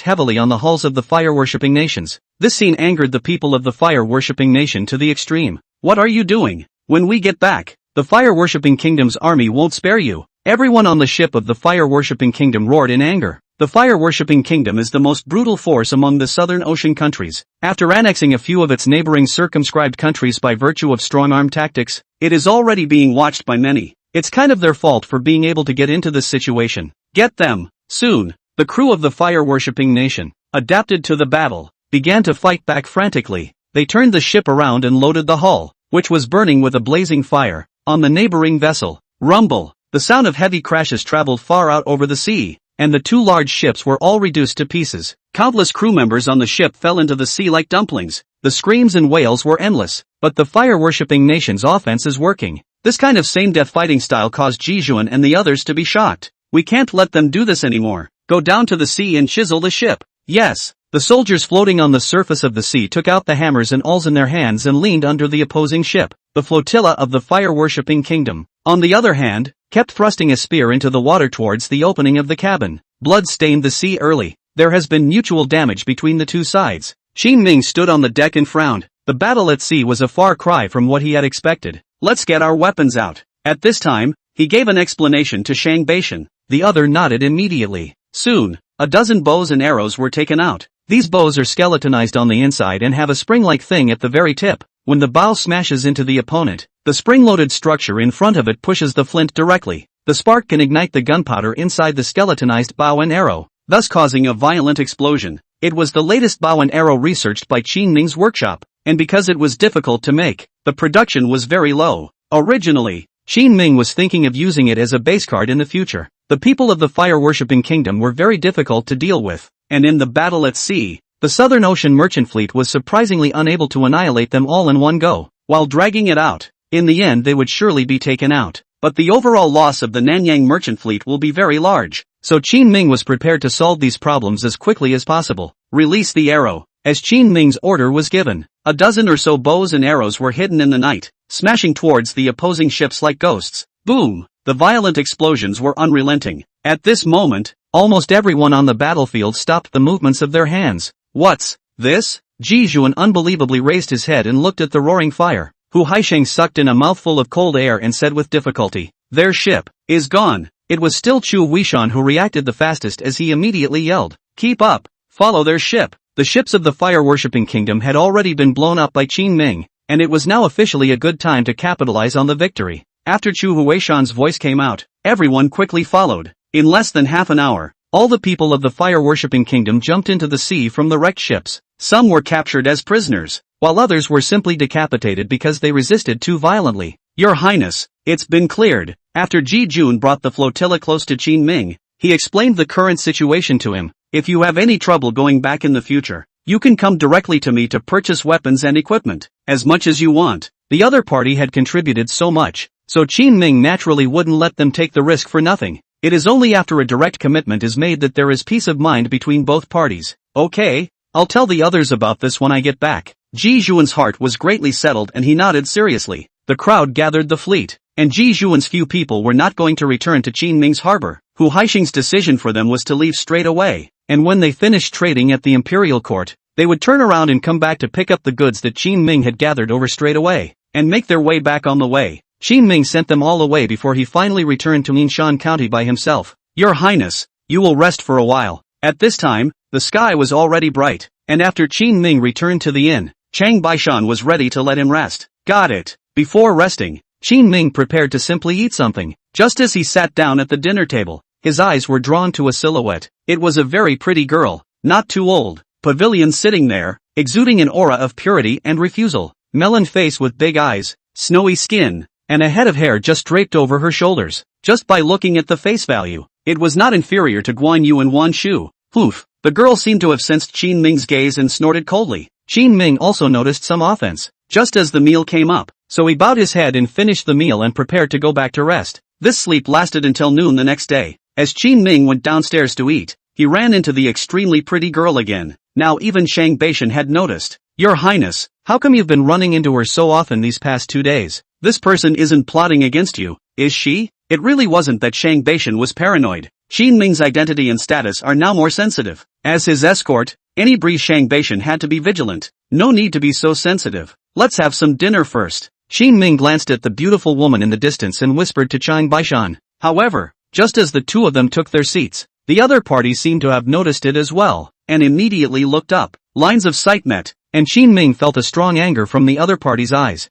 heavily on the hulls of the fire-worshipping nations. This scene angered the people of the fire-worshipping nation to the extreme. What are you doing? When we get back, the fire-worshipping kingdom's army won't spare you. Everyone on the ship of the fire-worshipping kingdom roared in anger. The fire-worshipping kingdom is the most brutal force among the Southern Ocean countries. After annexing a few of its neighboring circumscribed countries by virtue of strong-arm tactics, it is already being watched by many. It's kind of their fault for being able to get into this situation. Get them! Soon, the crew of the fire-worshipping nation, adapted to the battle, began to fight back frantically. They turned the ship around and loaded the hull. which was burning with a blazing fire, on the neighboring vessel. Rumble! The sound of heavy crashes traveled far out over the sea, and the two large ships were all reduced to pieces. Countless crew members on the ship fell into the sea like dumplings. The screams and wails were endless, but the fire-worshipping nation's offense is working. This kind of same-death fighting style caused Jijun and the others to be shocked. We can't let them do this anymore. Go down to the sea and chisel the ship. Yes. The soldiers floating on the surface of the sea took out the hammers and awls in their hands and leaned under the opposing ship. The flotilla of the fire-worshipping kingdom, on the other hand, kept thrusting a spear into the water towards the opening of the cabin. Blood stained the sea early. There has been mutual damage between the two sides. Qin Ming stood on the deck and frowned. The battle at sea was a far cry from what he had expected. Let's get our weapons out. At this time, he gave an explanation to Shang Beishan. The other nodded immediately. Soon, a dozen bows and arrows were taken out. These bows are skeletonized on the inside and have a spring-like thing at the very tip. When the bow smashes into the opponent, the spring-loaded structure in front of it pushes the flint directly. The spark can ignite the gunpowder inside the skeletonized bow and arrow, thus causing a violent explosion. It was the latest bow and arrow researched by Qin Ming's workshop, and because it was difficult to make, the production was very low. Originally, Qin Ming was thinking of using it as a base card in the future. The people of the fire-worshipping kingdom were very difficult to deal with, and in the battle at sea, the Southern Ocean merchant fleet was surprisingly unable to annihilate them all in one go. While dragging it out, in the end they would surely be taken out. But the overall loss of the Nanyang merchant fleet will be very large, so Qin Ming was prepared to solve these problems as quickly as possible. Release the arrow. As Qin Ming's order was given, a dozen or so bows and arrows were hidden in the night, smashing towards the opposing ships like ghosts. Boom! The violent explosions were unrelenting. At this moment, almost everyone on the battlefield stopped the movements of their hands. What's this? Jijun unbelievably raised his head and looked at the roaring fire. Hu Haisheng sucked in a mouthful of cold air and said with difficulty, "Their ship is gone." It was still Chu Wishan who reacted the fastest as he immediately yelled, "Keep up! Follow their ship!" The ships of the fire-worshipping kingdom had already been blown up by Qin Ming, and it was now officially a good time to capitalize on the victory. After Chu Huishan's voice came out, everyone quickly followed. In less than half an hour, all the people of the fire-worshipping kingdom jumped into the sea from the wrecked ships. Some were captured as prisoners, while others were simply decapitated because they resisted too violently. Your Highness, it's been cleared. After Ji Jun brought the flotilla close to Qin Ming, he explained the current situation to him. If you have any trouble going back in the future, you can come directly to me to purchase weapons and equipment, as much as you want. The other party had contributed so much, so Qin Ming naturally wouldn't let them take the risk for nothing. It is only after a direct commitment is made that there is peace of mind between both parties. Okay, I'll tell the others about this when I get back. Ji Zhuan's heart was greatly settled and he nodded seriously. The crowd gathered the fleet, and Ji Zhuan's few people were not going to return to Qin Ming's harbor. Hu Haisheng's decision for them was to leave straight away, and when they finished trading at the Imperial court, they would turn around and come back to pick up the goods that Qin Ming had gathered over straight away, and make their way back on the way. Qin Ming sent them all away before he finally returned to Ninshan County by himself. Your Highness, you will rest for a while. At this time, the sky was already bright, and after Qin Ming returned to the inn, Chang Baishan was ready to let him rest. Got it. Before resting, Qin Ming prepared to simply eat something. Just as he sat down at the dinner table, his eyes were drawn to a silhouette. It was a very pretty girl, not too old, pavilion sitting there, exuding an aura of purity and refusal. Melon face with big eyes, snowy skin, and a head of hair just draped over her shoulders. Just by looking at the face value, it was not inferior to Guan Yu and Wan Shu. Poof! The girl seemed to have sensed Qin Ming's gaze and snorted coldly. Qin Ming also noticed some offense, just as the meal came up, so he bowed his head and finished the meal and prepared to go back to rest. This sleep lasted until noon the next day. As Qin Ming went downstairs to eat, he ran into the extremely pretty girl again. Now even Shang Beishan had noticed. Your Highness, how come you've been running into her so often these past 2 days? This person isn't plotting against you, is she? It really wasn't that Shang Beishan was paranoid. Qin Ming's identity and status are now more sensitive. As his escort, any breeze Shang Beishan had to be vigilant. No need to be so sensitive. Let's have some dinner first. Qin Ming glanced at the beautiful woman in the distance and whispered to Chang Baishan. However, just as the two of them took their seats, the other party seemed to have noticed it as well, and immediately looked up. Lines of sight met, and Qin Ming felt a strong anger from the other party's eyes.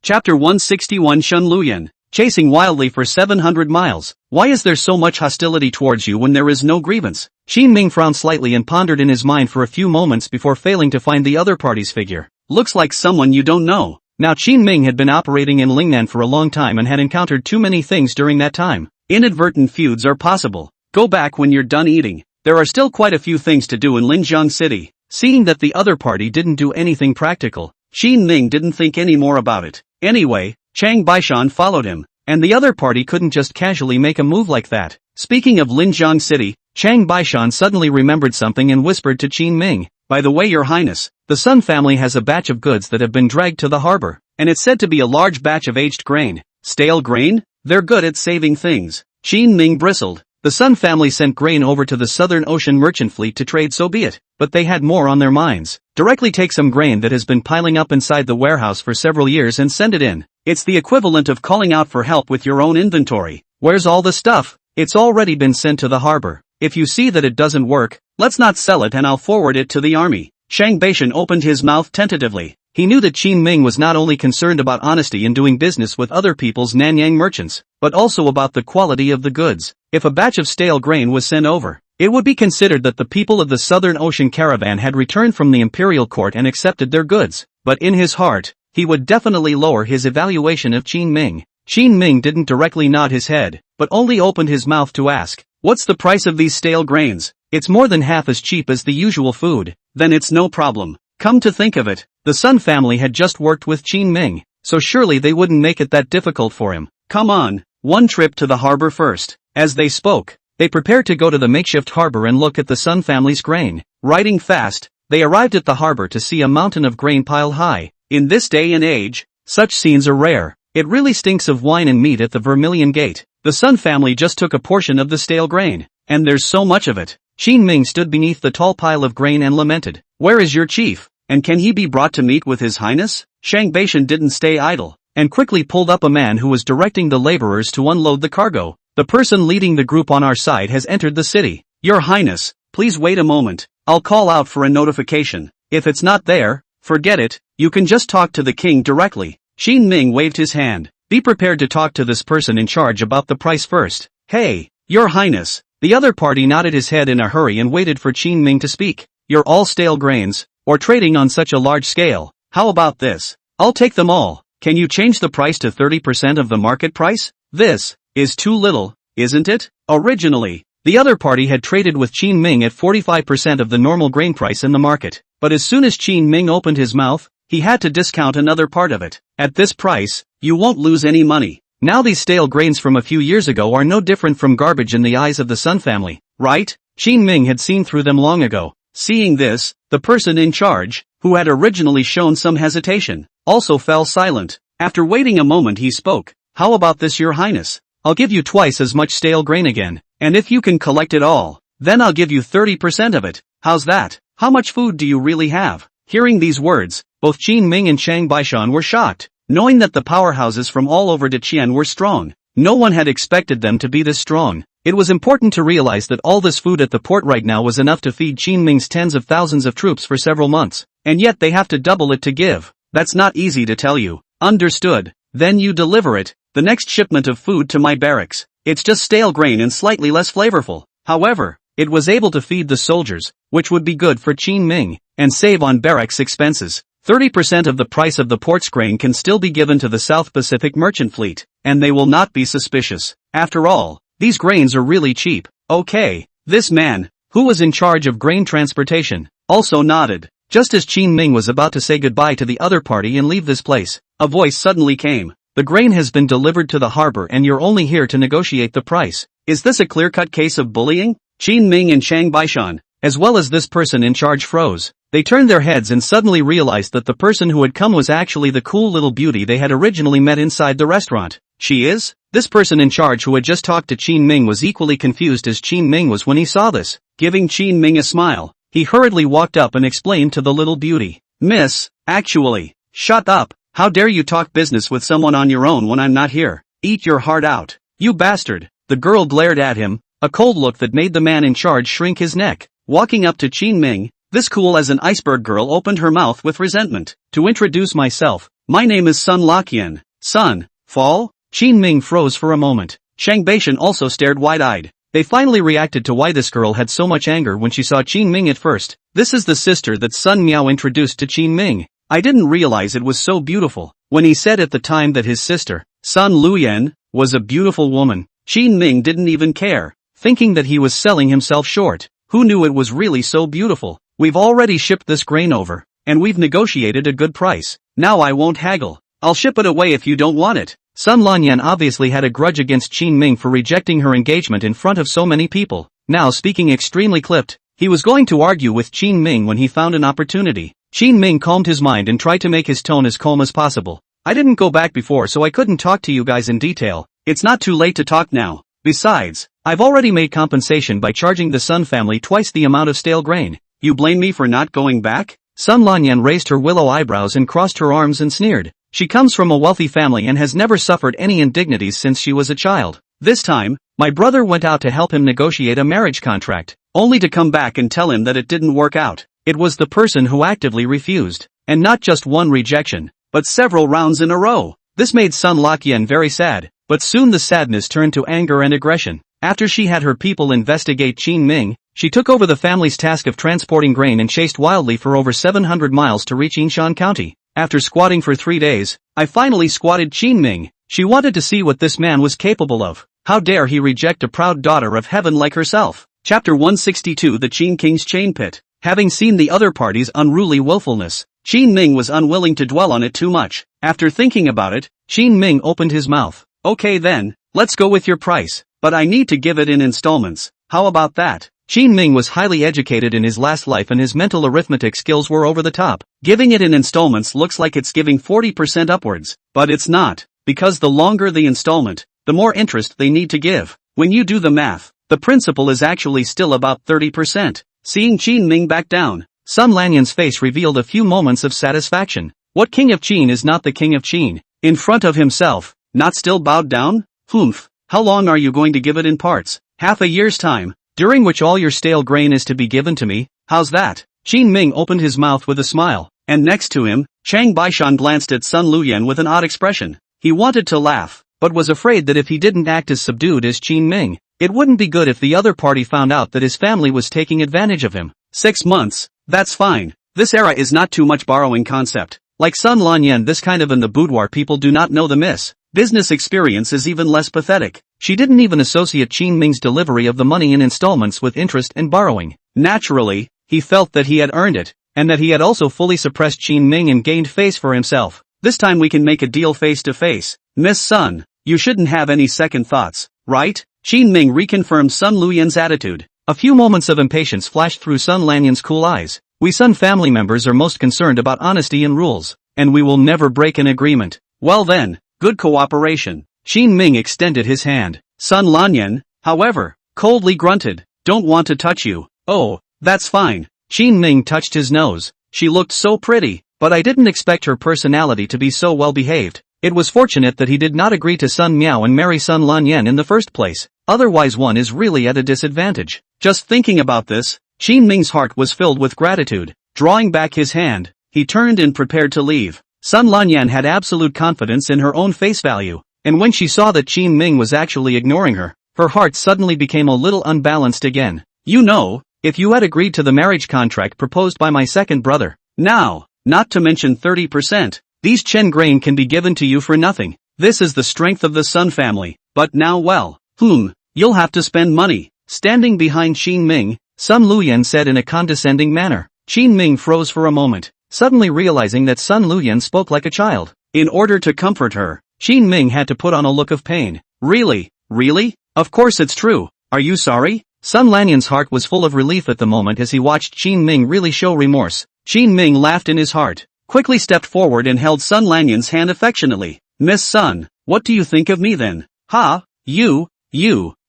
Chapter 161 Shun Luyan. Chasing wildly for 700 miles. Why is there so much hostility towards you when there is no grievance? Qin Ming frowned slightly and pondered in his mind for a few moments before failing to find the other party's figure. Looks like someone you don't know. Now Qin Ming had been operating in Lingnan for a long time and had encountered too many things during that time. Inadvertent feuds are possible. Go back when you're done eating. There are still quite a few things to do in Linjiang City. Seeing that the other party didn't do anything practical, Qin Ming didn't think any more about it. Anyway, Chang Baishan followed him, and the other party couldn't just casually make a move like that. Speaking of Linjiang City, Chang Baishan suddenly remembered something and whispered to Qin Ming, "By the way, Your Highness, the Sun family has a batch of goods that have been dragged to the harbor, and it's said to be a large batch of aged grain." Stale grain? They're good at saving things. Qin Ming bristled. The Sun family sent grain over to the Southern Ocean merchant fleet to trade, so be it, but they had more on their minds. Directly take some grain that has been piling up inside the warehouse for several years and send it in. It's the equivalent of calling out for help with your own inventory. Where's all the stuff? It's already been sent to the harbor. If you see that it doesn't work, let's not sell it and I'll forward it to the army. Shang Baishan opened his mouth tentatively. He knew that Qin Ming was not only concerned about honesty in doing business with other people's Nanyang merchants, but also about the quality of the goods. If a batch of stale grain was sent over, it would be considered that the people of the Southern Ocean caravan had returned from the Imperial court and accepted their goods. But in his heart, he would definitely lower his evaluation of Qin Ming. Qin Ming didn't directly nod his head, but only opened his mouth to ask, "What's the price of these stale grains?" "It's more than half as cheap as the usual food." "Then it's no problem." Come to think of it, the Sun family had just worked with Qin Ming, so surely they wouldn't make it that difficult for him. "Come on, one trip to the harbor first." As they spoke, they prepared to go to the makeshift harbor and look at the Sun family's grain. Riding fast, they arrived at the harbor to see a mountain of grain piled high. In this day and age, such scenes are rare. It really stinks of wine and meat at the Vermilion Gate. The Sun family just took a portion of the stale grain, and there's so much of it. Qin Ming stood beneath the tall pile of grain and lamented, "Where is your chief? And can he be brought to meet with his highness?" Shang Baishan didn't stay idle, and quickly pulled up a man who was directing the laborers to unload the cargo. "The person leading the group on our side has entered the city. Your highness, please wait a moment. I'll call out for a notification. If it's not there, forget it, you can just talk to the king directly." Qin Ming waved his hand. "Be prepared to talk to this person in charge about the price first." "Hey, your highness." The other party nodded his head in a hurry and waited for Qin Ming to speak. "You're all stale grains, or trading on such a large scale. How about this? I'll take them all. Can you change the price to 30% of the market price? This is too little, isn't it?" Originally, the other party had traded with Qin Ming at 45% of the normal grain price in the market, but as soon as Qin Ming opened his mouth, he had to discount another part of it. "At this price, you won't lose any money. Now these stale grains from a few years ago are no different from garbage in the eyes of the Sun family, right?" Qin Ming had seen through them long ago. Seeing this, the person in charge, who had originally shown some hesitation, also fell silent. After waiting a moment he spoke, "How about this, your highness? I'll give you twice as much stale grain again, and if you can collect it all, then I'll give you 30% of it. How's that? How much food do you really have?" Hearing these words, both Qin Ming and Chang Baishan were shocked. Knowing that the powerhouses from all over Deqian were strong, no one had expected them to be this strong. It was important to realize that all this food at the port right now was enough to feed Qin Ming's tens of thousands of troops for several months, and yet they have to double it to give. That's not easy to tell you. Understood. Then you deliver it, the next shipment of food to my barracks. It's just stale grain and slightly less flavorful. However, it was able to feed the soldiers, which would be good for Qin Ming, and save on barracks expenses. 30% of the price of the port's grain can still be given to the South Pacific merchant fleet, and they will not be suspicious. After all, these grains are really cheap. Okay, this man, who was in charge of grain transportation, also nodded. Just as Qin Ming was about to say goodbye to the other party and leave this place, a voice suddenly came. "The grain has been delivered to the harbor and you're only here to negotiate the price. Is this a clear-cut case of bullying?" Qin Ming and Chang Baishan, as well as this person in charge, froze. They turned their heads and suddenly realized that the person who had come was actually the cool little beauty they had originally met inside the restaurant. "She is?" This person in charge who had just talked to Qin Ming was equally confused as Qin Ming was when he saw this. Giving Qin Ming a smile, he hurriedly walked up and explained to the little beauty, "Miss, actually." "Shut up. How dare you talk business with someone on your own when I'm not here? Eat your heart out, you bastard." The girl glared at him, a cold look that made the man in charge shrink his neck. Walking up to Qin Ming, this cool as an iceberg girl opened her mouth with resentment. "To introduce myself, my name is Sun Laqian." "Sun, Fall?" Qin Ming froze for a moment. Shang Baishan also stared wide-eyed. They finally reacted to why this girl had so much anger when she saw Qin Ming at first. "This is the sister that Sun Miao introduced to Qin Ming. I didn't realize it was so beautiful. When he said at the time that his sister, Sun Luyan, was a beautiful woman, Qin Ming didn't even care, thinking that he was selling himself short. Who knew it was really so beautiful? We've already shipped this grain over, and we've negotiated a good price. Now I won't haggle. I'll ship it away if you don't want it. Sun Lanyan obviously had a grudge against Qin Ming for rejecting her engagement in front of so many people. Now speaking extremely clipped, he was going to argue with Qin Ming when he found an opportunity. Qin Ming calmed his mind and tried to make his tone as calm as possible. I didn't go back before, so I couldn't talk to you guys in detail. It's not too late to talk now. Besides, I've already made compensation by charging the Sun family twice the amount of stale grain. You blame me for not going back? Sun Lanyan raised her willow eyebrows and crossed her arms and sneered. She comes from a wealthy family and has never suffered any indignities since she was a child. This time, my brother went out to help him negotiate a marriage contract, only to come back and tell him that it didn't work out. It was the person who actively refused, and not just one rejection, but several rounds in a row. This made Sun Lakyan very sad, but soon the sadness turned to anger and aggression. After she had her people investigate Qin Ming, she took over the family's task of transporting grain and chased wildly for over 700 miles to reach Yinshan County. After squatting for 3 days, I finally squatted Qin Ming. She wanted to see what this man was capable of. How dare he reject a proud daughter of heaven like herself? Chapter 162 The Qin King's Chain Pit. Having seen the other party's unruly willfulness, Qin Ming was unwilling to dwell on it too much. After thinking about it, Qin Ming opened his mouth. Okay then, let's go with your price, but I need to give it in installments. How about that? Qin Ming was highly educated in his last life and his mental arithmetic skills were over the top. Giving it in installments looks like it's giving 40% upwards, but it's not, because the longer the installment, the more interest they need to give. When you do the math, the principal is actually still about 30%. Seeing Qin Ming back down, Sun Lanyan's face revealed a few moments of satisfaction. What king of Qin is not the king of Qin? In front of himself, not still bowed down? Humph. How long are you going to give it in parts? Half a year's time, during which all your stale grain is to be given to me? How's that? Qin Ming opened his mouth with a smile, and next to him, Chang Baishan glanced at Sun Luyan with an odd expression. He wanted to laugh, but was afraid that if he didn't act as subdued as Qin Ming, it wouldn't be good if the other party found out that his family was taking advantage of him. 6 months, that's fine. This era is not too much borrowing concept. Like Sun Lanyan, this kind of in the boudoir people do not know the miss. Business experience is even less pathetic. She didn't even associate Qin Ming's delivery of the money in installments with interest and borrowing. Naturally, he felt that he had earned it, and that he had also fully suppressed Qin Ming and gained face for himself. This time we can make a deal face to face. Miss Sun, you shouldn't have any second thoughts, right? Qin Ming reconfirmed Sun Luyan's attitude. A few moments of impatience flashed through Sun Lanyan's cool eyes. We Sun family members are most concerned about honesty and rules, and we will never break an agreement. Well then, good cooperation. Qin Ming extended his hand. Sun Lanyan, however, coldly grunted. Don't want to touch you. Oh, that's fine. Qin Ming touched his nose. She looked so pretty, but I didn't expect her personality to be so well behaved. It was fortunate that he did not agree to Sun Miao and marry Sun Lanyan in the first place. Otherwise one is really at a disadvantage. Just thinking about this, Qin Ming's heart was filled with gratitude. Drawing back his hand, he turned and prepared to leave. Sun Lanyan had absolute confidence in her own face value, and when she saw that Qin Ming was actually ignoring her, her heart suddenly became a little unbalanced again. You know, if you had agreed to the marriage contract proposed by my second brother, now, not to mention 30%, these Chen grain can be given to you for nothing. This is the strength of the Sun family, but now well, you'll have to spend money. Standing behind Qin Ming, Sun Luyan said in a condescending manner. Qin Ming froze for a moment, suddenly realizing that Sun Luyan spoke like a child. In order to comfort her, Qin Ming had to put on a look of pain. Really? Really? Of course it's true. Are you sorry? Sun Lanyan's heart was full of relief at the moment as he watched Qin Ming really show remorse. Qin Ming laughed in his heart, quickly stepped forward and held Sun Lanyan's hand affectionately. Miss Sun, what do you think of me then? Ha, you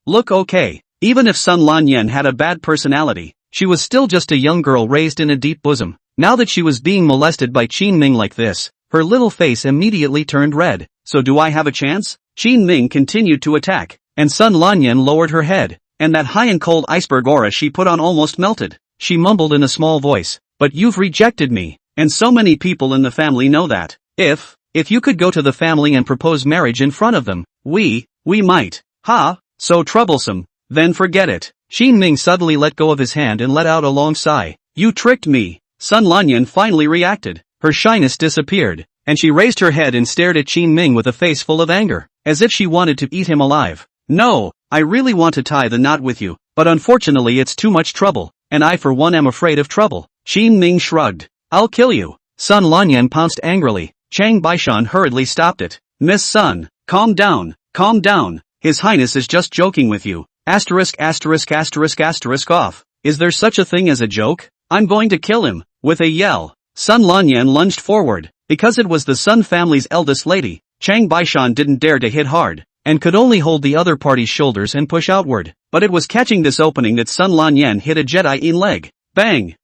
look okay. Even if Sun Lanyan had a bad personality, she was still just a young girl raised in a deep bosom. Now that she was being molested by Qin Ming like this, her little face immediately turned red. So do I have a chance? Qin Ming continued to attack, and Sun Lanyan lowered her head, and that high and cold iceberg aura she put on almost melted. She mumbled in a small voice, but you've rejected me, and so many people in the family know that. If you could go to the family and propose marriage in front of them, we might. Ha, so troublesome. Then forget it. Qin Ming suddenly let go of his hand and let out a long sigh. You tricked me. Sun Lanyan finally reacted. her shyness disappeared, and she raised her head and stared at Qin Ming with a face full of anger, as if she wanted to eat him alive. "No, I really want to tie the knot with you, but unfortunately it's too much trouble, and I for one am afraid of trouble." Qin Ming shrugged. "I'll kill you." Sun Lanyan pounced angrily. Chang Baishan hurriedly stopped it. "Miss Sun, calm down, calm down. His Highness is just joking with you. Asterisk asterisk asterisk asterisk off. Is there such a thing as a joke? I'm going to kill him." With a yell, Sun Lanyan lunged forward. Because it was the Sun family's eldest lady, Chang Baishan didn't dare to hit hard, and could only hold the other party's shoulders and push outward. But it was catching this opening that Sun Lanyan hit a Jedi-in leg. Bang!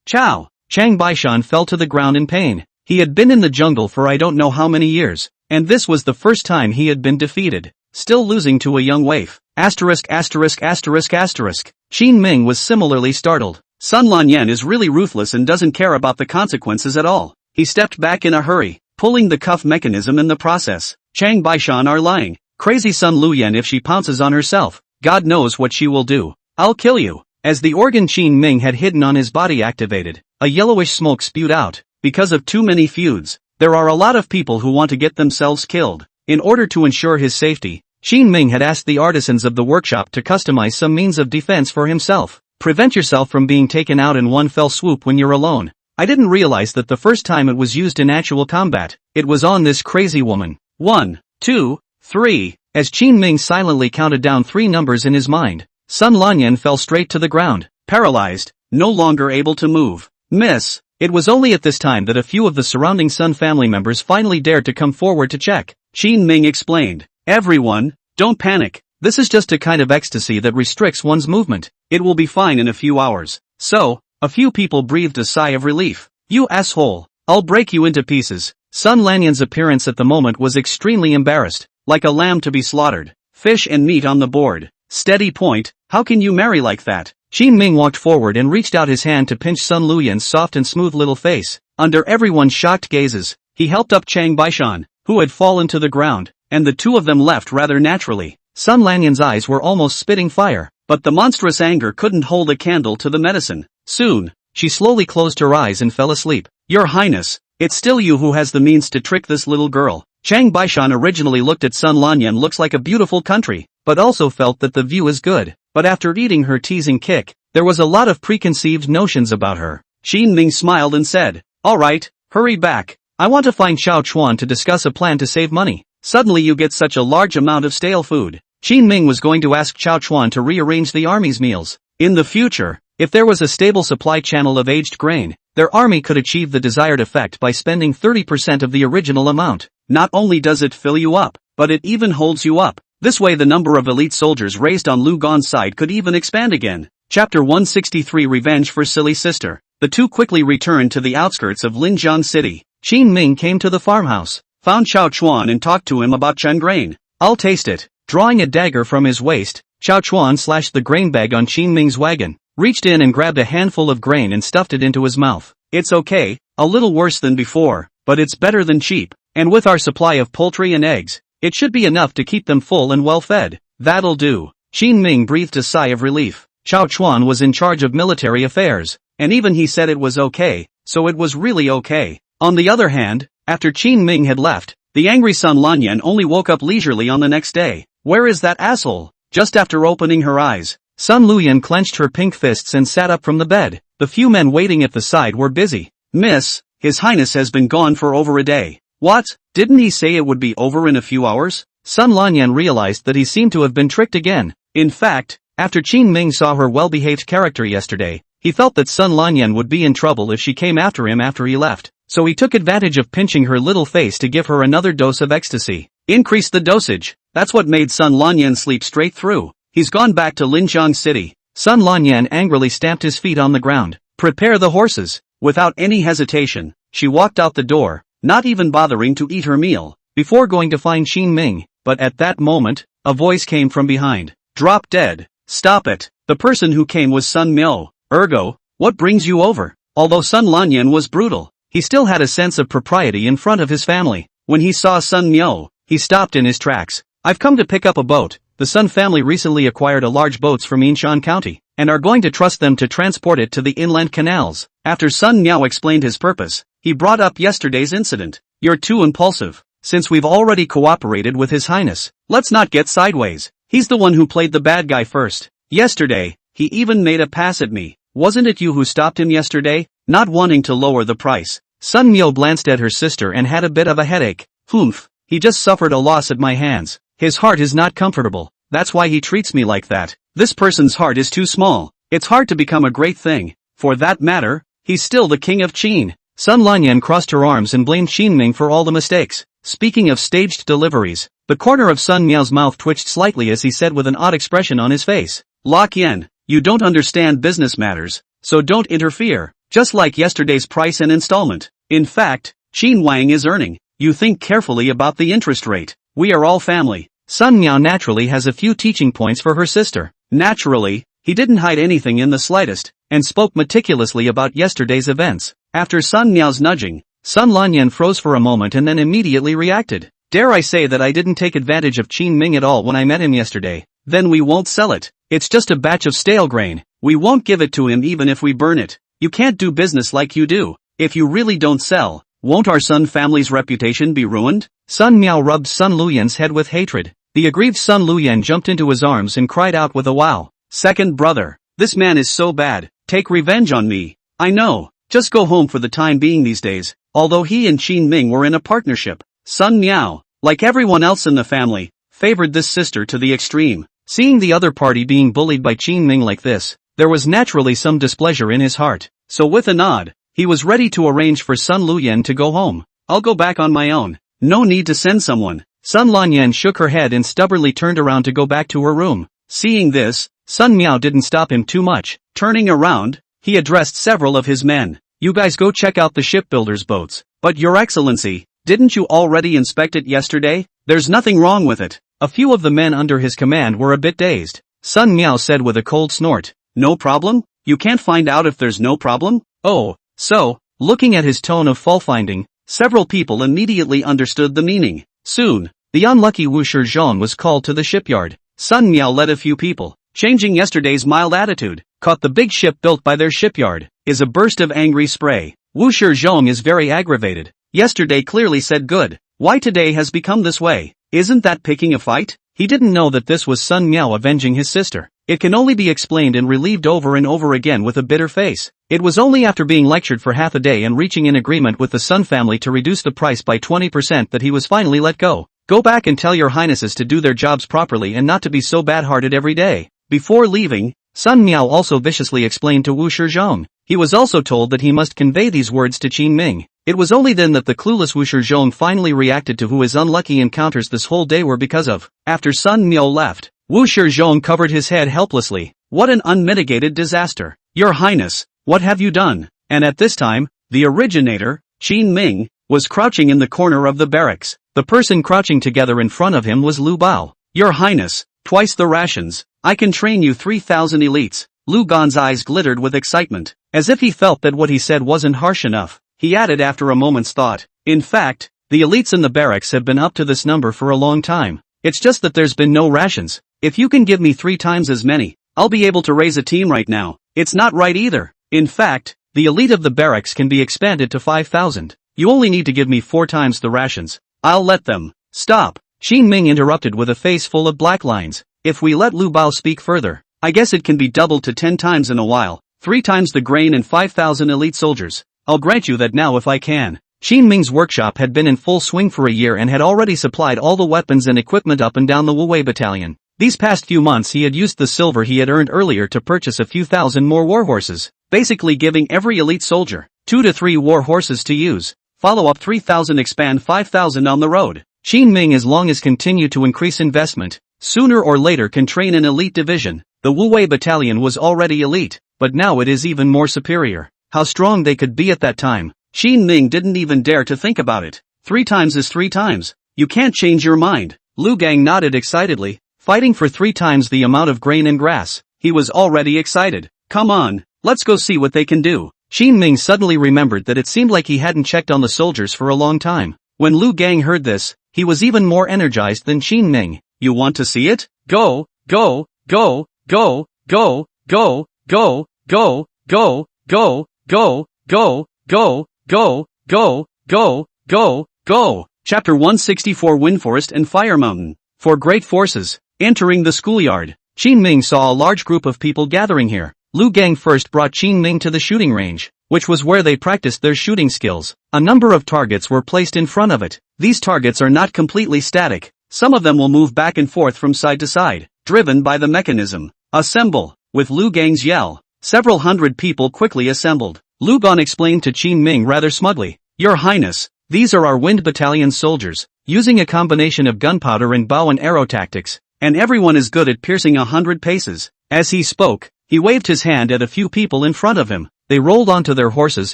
Chow! Chang Baishan fell to the ground in pain. He had been in the jungle for I don't know how many years, and this was the first time he had been defeated. Still losing to a young waif. Asterisk asterisk asterisk asterisk. Qin Ming was similarly startled. Sun Lanyan is really ruthless and doesn't care about the consequences at all. He stepped back in a hurry, pulling the cuff mechanism in the process. Chang Baishan are lying. Crazy Sun Luyan if she pounces on herself. God knows what she will do. "I'll kill you." As the organ Qin Ming had hidden on his body activated, a yellowish smoke spewed out. Because of too many feuds, there are a lot of people who want to get themselves killed. In order to ensure his safety, Qin Ming had asked the artisans of the workshop to customize some means of defense for himself. Prevent yourself from being taken out in one fell swoop when you're alone. I didn't realize that the first time it was used in actual combat, it was on this crazy woman. 1, 2, 3. As Qin Ming silently counted down 3 numbers in his mind, Sun Lanyan fell straight to the ground, paralyzed, no longer able to move. "Miss." It was only at this time that a few of the surrounding Sun family members finally dared to come forward to check. Qin Ming explained. "Everyone, don't panic. This is just a kind of ecstasy that restricts one's movement. It will be fine in a few hours." So, a few people breathed a sigh of relief. "You asshole. I'll break you into pieces." Sun Lanyan's appearance at the moment was extremely embarrassed, like a lamb to be slaughtered. Fish and meat on the board. Steady point, how can you marry like that? Qin Ming walked forward and reached out his hand to pinch Sun Luyan's soft and smooth little face. Under everyone's shocked gazes, he helped up Chang Baishan, who had fallen to the ground, and the two of them left rather naturally. Sun Lanyan's eyes were almost spitting fire, but the monstrous anger couldn't hold a candle to the medicine. Soon, she slowly closed her eyes and fell asleep. "Your Highness, it's still you who has the means to trick this little girl." Chang Baishan originally looked at Sun Lanyan looks like a beautiful country, but also felt that the view is good. But after eating her teasing kick, there was a lot of preconceived notions about her. Qin Ming smiled and said, "All right, hurry back. I want to find Xiao Chuan to discuss a plan to save money. Suddenly you get such a large amount of stale food." Qin Ming was going to ask Xiao Chuan to rearrange the army's meals. In the future, if there was a stable supply channel of aged grain, their army could achieve the desired effect by spending 30% of the original amount. Not only does it fill you up, but it even holds you up. This way the number of elite soldiers raised on Lu Gon's side could even expand again. Chapter 163 Revenge for Silly Sister. The two quickly returned to the outskirts of Linjiang City. Qin Ming came to the farmhouse, found Xiao Chuan and talked to him about Chen grain. "I'll taste it." Drawing a dagger from his waist, Xiao Chuan slashed the grain bag on Qin Ming's wagon, reached in and grabbed a handful of grain and stuffed it into his mouth. "It's okay, a little worse than before, but it's better than cheap, and with our supply of poultry and eggs, it should be enough to keep them full and well fed." "That'll do." Qin Ming breathed a sigh of relief. Xiao Chuan was in charge of military affairs, and even he said it was okay, so it was really okay. On the other hand, after Qin Ming had left, the angry Sun Lanyan only woke up leisurely on the next day. "Where is that asshole?" Just after opening her eyes, Sun Luyan clenched her pink fists and sat up from the bed. The few men waiting at the side were busy. "Miss, His Highness has been gone for over a day." "What? Didn't he say it would be over in a few hours?" Sun Lanyan realized that he seemed to have been tricked again. In fact, after Qin Ming saw her well-behaved character yesterday, he felt that Sun Lanyan would be in trouble if she came after him after he left. So he took advantage of pinching her little face to give her another dose of ecstasy. Increase the dosage. That's what made Sun Lanyan sleep straight through. He's gone back to Linjiang City. Sun Lanyan angrily stamped his feet on the ground. "Prepare the horses." Without any hesitation, she walked out the door, not even bothering to eat her meal, before going to find Qin Ming. But at that moment, a voice came from behind. "Drop dead. Stop it." The person who came was Sun Miao. "Ergo, what brings you over?" Although Sun Lanyan was brutal, he still had a sense of propriety in front of his family. When he saw Sun Miao, he stopped in his tracks. "I've come to pick up a boat. the Sun family recently acquired a large boats from Yinshan County, and are going to trust them to transport it to the inland canals. After Sun Miao explained his purpose, he brought up yesterday's incident. You're too impulsive. Since we've already cooperated with His Highness, let's not get sideways. He's the one who played the bad guy first. Yesterday, he even made a pass at me. Wasn't it you who stopped him yesterday? Not wanting to lower the price. Sun Miao glanced at her sister and had a bit of a headache. Humph, he just suffered a loss at my hands. His heart is not comfortable. That's why he treats me like that. This person's heart is too small. It's hard to become a great thing. For that matter, he's still the king of Qin. Sun Lanyan crossed her arms and blamed Qin Ming for all the mistakes. Speaking of staged deliveries, the corner of Sun Miao's mouth twitched slightly as he said with an odd expression on his face. Lok Yen, you don't understand business matters, so don't interfere. Just like yesterday's price and installment. In fact, Qin Wang is earning. You think carefully about the interest rate. We are all family. Sun Miao naturally has a few teaching points for her sister. Naturally, he didn't hide anything in the slightest, and spoke meticulously about yesterday's events. After Sun Miao's nudging, Sun Lanyan froze for a moment and then immediately reacted. Dare I say that I didn't take advantage of Qin Ming at all when I met him yesterday? Then we won't sell it. It's just a batch of stale grain. We won't give it to him even if we burn it. You can't do business like you do. If you really don't sell, won't our Sun family's reputation be ruined? Sun Miao rubbed Sun Luyan's head with hatred. The aggrieved Sun Luyan jumped into his arms and cried out with a wow. Second brother, this man is so bad. Take revenge on me. I know. Just go home for the time being these days. Although he and Qin Ming were in a partnership, Sun Miao, like everyone else in the family, favored this sister to the extreme. Seeing the other party being bullied by Qin Ming like this, there was naturally some displeasure in his heart. So with a nod, he was ready to arrange for Sun Luyan to go home. I'll go back on my own. No need to send someone. Sun Lanyan shook her head and stubbornly turned around to go back to her room. Seeing this, Sun Miao didn't stop him too much. Turning around, he addressed several of his men. You guys go check out the shipbuilder's boats. But Your Excellency, didn't you already inspect it yesterday? There's nothing wrong with it. A few of the men under his command were a bit dazed. Sun Miao said with a cold snort. No problem? You can't find out if there's no problem? Oh, so, looking at his tone of fault-finding, several people immediately understood the meaning. Soon, the unlucky Wu Shizhong was called to the shipyard. Sun Miao led a few people, changing yesterday's mild attitude, caught the big ship built by their shipyard, is a burst of angry spray. Wu Shizhong is very aggravated. Yesterday clearly said good. Why today has become this way? Isn't that picking a fight? He didn't know that this was Sun Miao avenging his sister. It can only be explained and relieved over and over again with a bitter face. It was only after being lectured for half a day and reaching an agreement with the Sun family to reduce the price by 20% that he was finally let go. Go back and tell your highnesses to do their jobs properly and not to be so bad-hearted every day. Before leaving, Sun Miao also viciously explained to Wu Shizhong. He was also told that he must convey these words to Qin Ming. It was only then that the clueless Wu Shizhong finally reacted to who his unlucky encounters this whole day were because of. After Sun Miao left, Wu Shizhong covered his head helplessly. What an unmitigated disaster. Your Highness, what have you done? And at this time, the originator, Qin Ming, was crouching in the corner of the barracks. The person crouching together in front of him was Lu Bao. Your Highness, twice the rations. I can train you 3,000 elites. Lu Gan's eyes glittered with excitement, as if he felt that what he said wasn't harsh enough. He added after a moment's thought. In fact, the elites in the barracks have been up to this number for a long time. It's just that there's been no rations. If you can give me 3 times as many, I'll be able to raise a team right now. It's not right either. In fact, the elite of the barracks can be expanded to 5,000. You only need to give me 4 times the rations. I'll let them. Stop. Qin Ming interrupted with a face full of black lines. If we let Lu Bao speak further, I guess it can be doubled to 10 times in a while. 3 times the grain and 5,000 elite soldiers. I'll grant you that now if I can. Qin Ming's workshop had been in full swing for a year and had already supplied all the weapons and equipment up and down the Wu Wei battalion. These past few months he had used the silver he had earned earlier to purchase a few thousand more war horses, basically giving every elite soldier 2 to 3 war horses to use. Follow up 3,000 expand 5,000 on the road. Qin Ming as long as continue to increase investment, sooner or later can train an elite division. The Wu Wei battalion was already elite, but now it is even more superior. How strong they could be at that time, Qin Ming didn't even dare to think about it. 3 times is 3 times. You can't change your mind. Lu Gang nodded excitedly, fighting for 3 times the amount of grain and grass. He was already excited. Come on, let's go see what they can do. Qin Ming suddenly remembered that it seemed like he hadn't checked on the soldiers for a long time. When Lu Gang heard this, he was even more energized than Qin Ming. You want to see it? go, go, go, go, go, go, go, go, go, go, go, go, go, go, go, go, go, go. Chapter 164 Wind Forest and Fire Mountain. For great forces. Entering the schoolyard, Qin Ming saw a large group of people gathering here. Lu Gang first brought Qin Ming to the shooting range, which was where they practiced their shooting skills. A number of targets were placed in front of it. These targets are not completely static. Some of them will move back and forth from side to side, driven by the mechanism. Assemble. With Lu Gang's yell, several hundred people quickly assembled. Lu Gan explained to Qin Ming rather smugly, "Your Highness, these are our Wind Battalion soldiers, using a combination of gunpowder and bow and arrow tactics, and everyone is good at piercing 100 paces." As he spoke, he waved his hand at a few people in front of him. They rolled onto their horses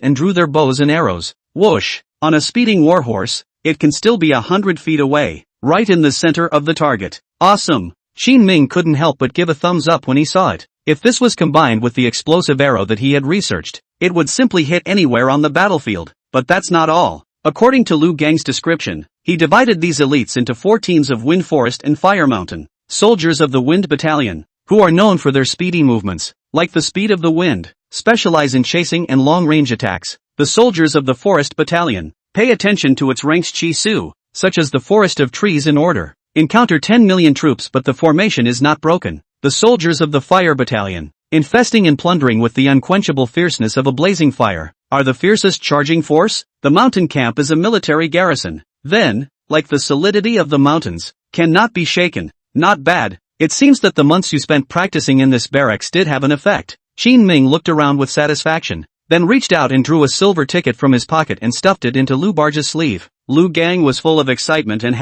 and drew their bows and arrows. Whoosh! On a speeding warhorse, it can still be 100 feet away, right in the center of the target. Awesome! Qin Ming couldn't help but give a thumbs up when he saw it. If this was combined with the explosive arrow that he had researched, it would simply hit anywhere on the battlefield. But that's not all. According to Lu Gang's description, he divided these elites into 4 teams of Wind Forest and Fire Mountain. Soldiers of the Wind Battalion, who are known for their speedy movements, like the speed of the wind, specialize in chasing and long-range attacks. The soldiers of the Forest Battalion, pay attention to its ranks chi su, such as the forest of trees in order. Encounter 10 million troops but the formation is not broken. The soldiers of the Fire Battalion, infesting and plundering with the unquenchable fierceness of a blazing fire, are the fiercest charging force. The mountain camp is a military garrison. Then, like the solidity of the mountains, cannot be shaken. Not bad. It seems that the months you spent practicing in this barracks did have an effect. Qin Ming looked around with satisfaction, then reached out and drew a silver ticket from his pocket and stuffed it into Lu Barge's sleeve. Lu Gang was full of excitement and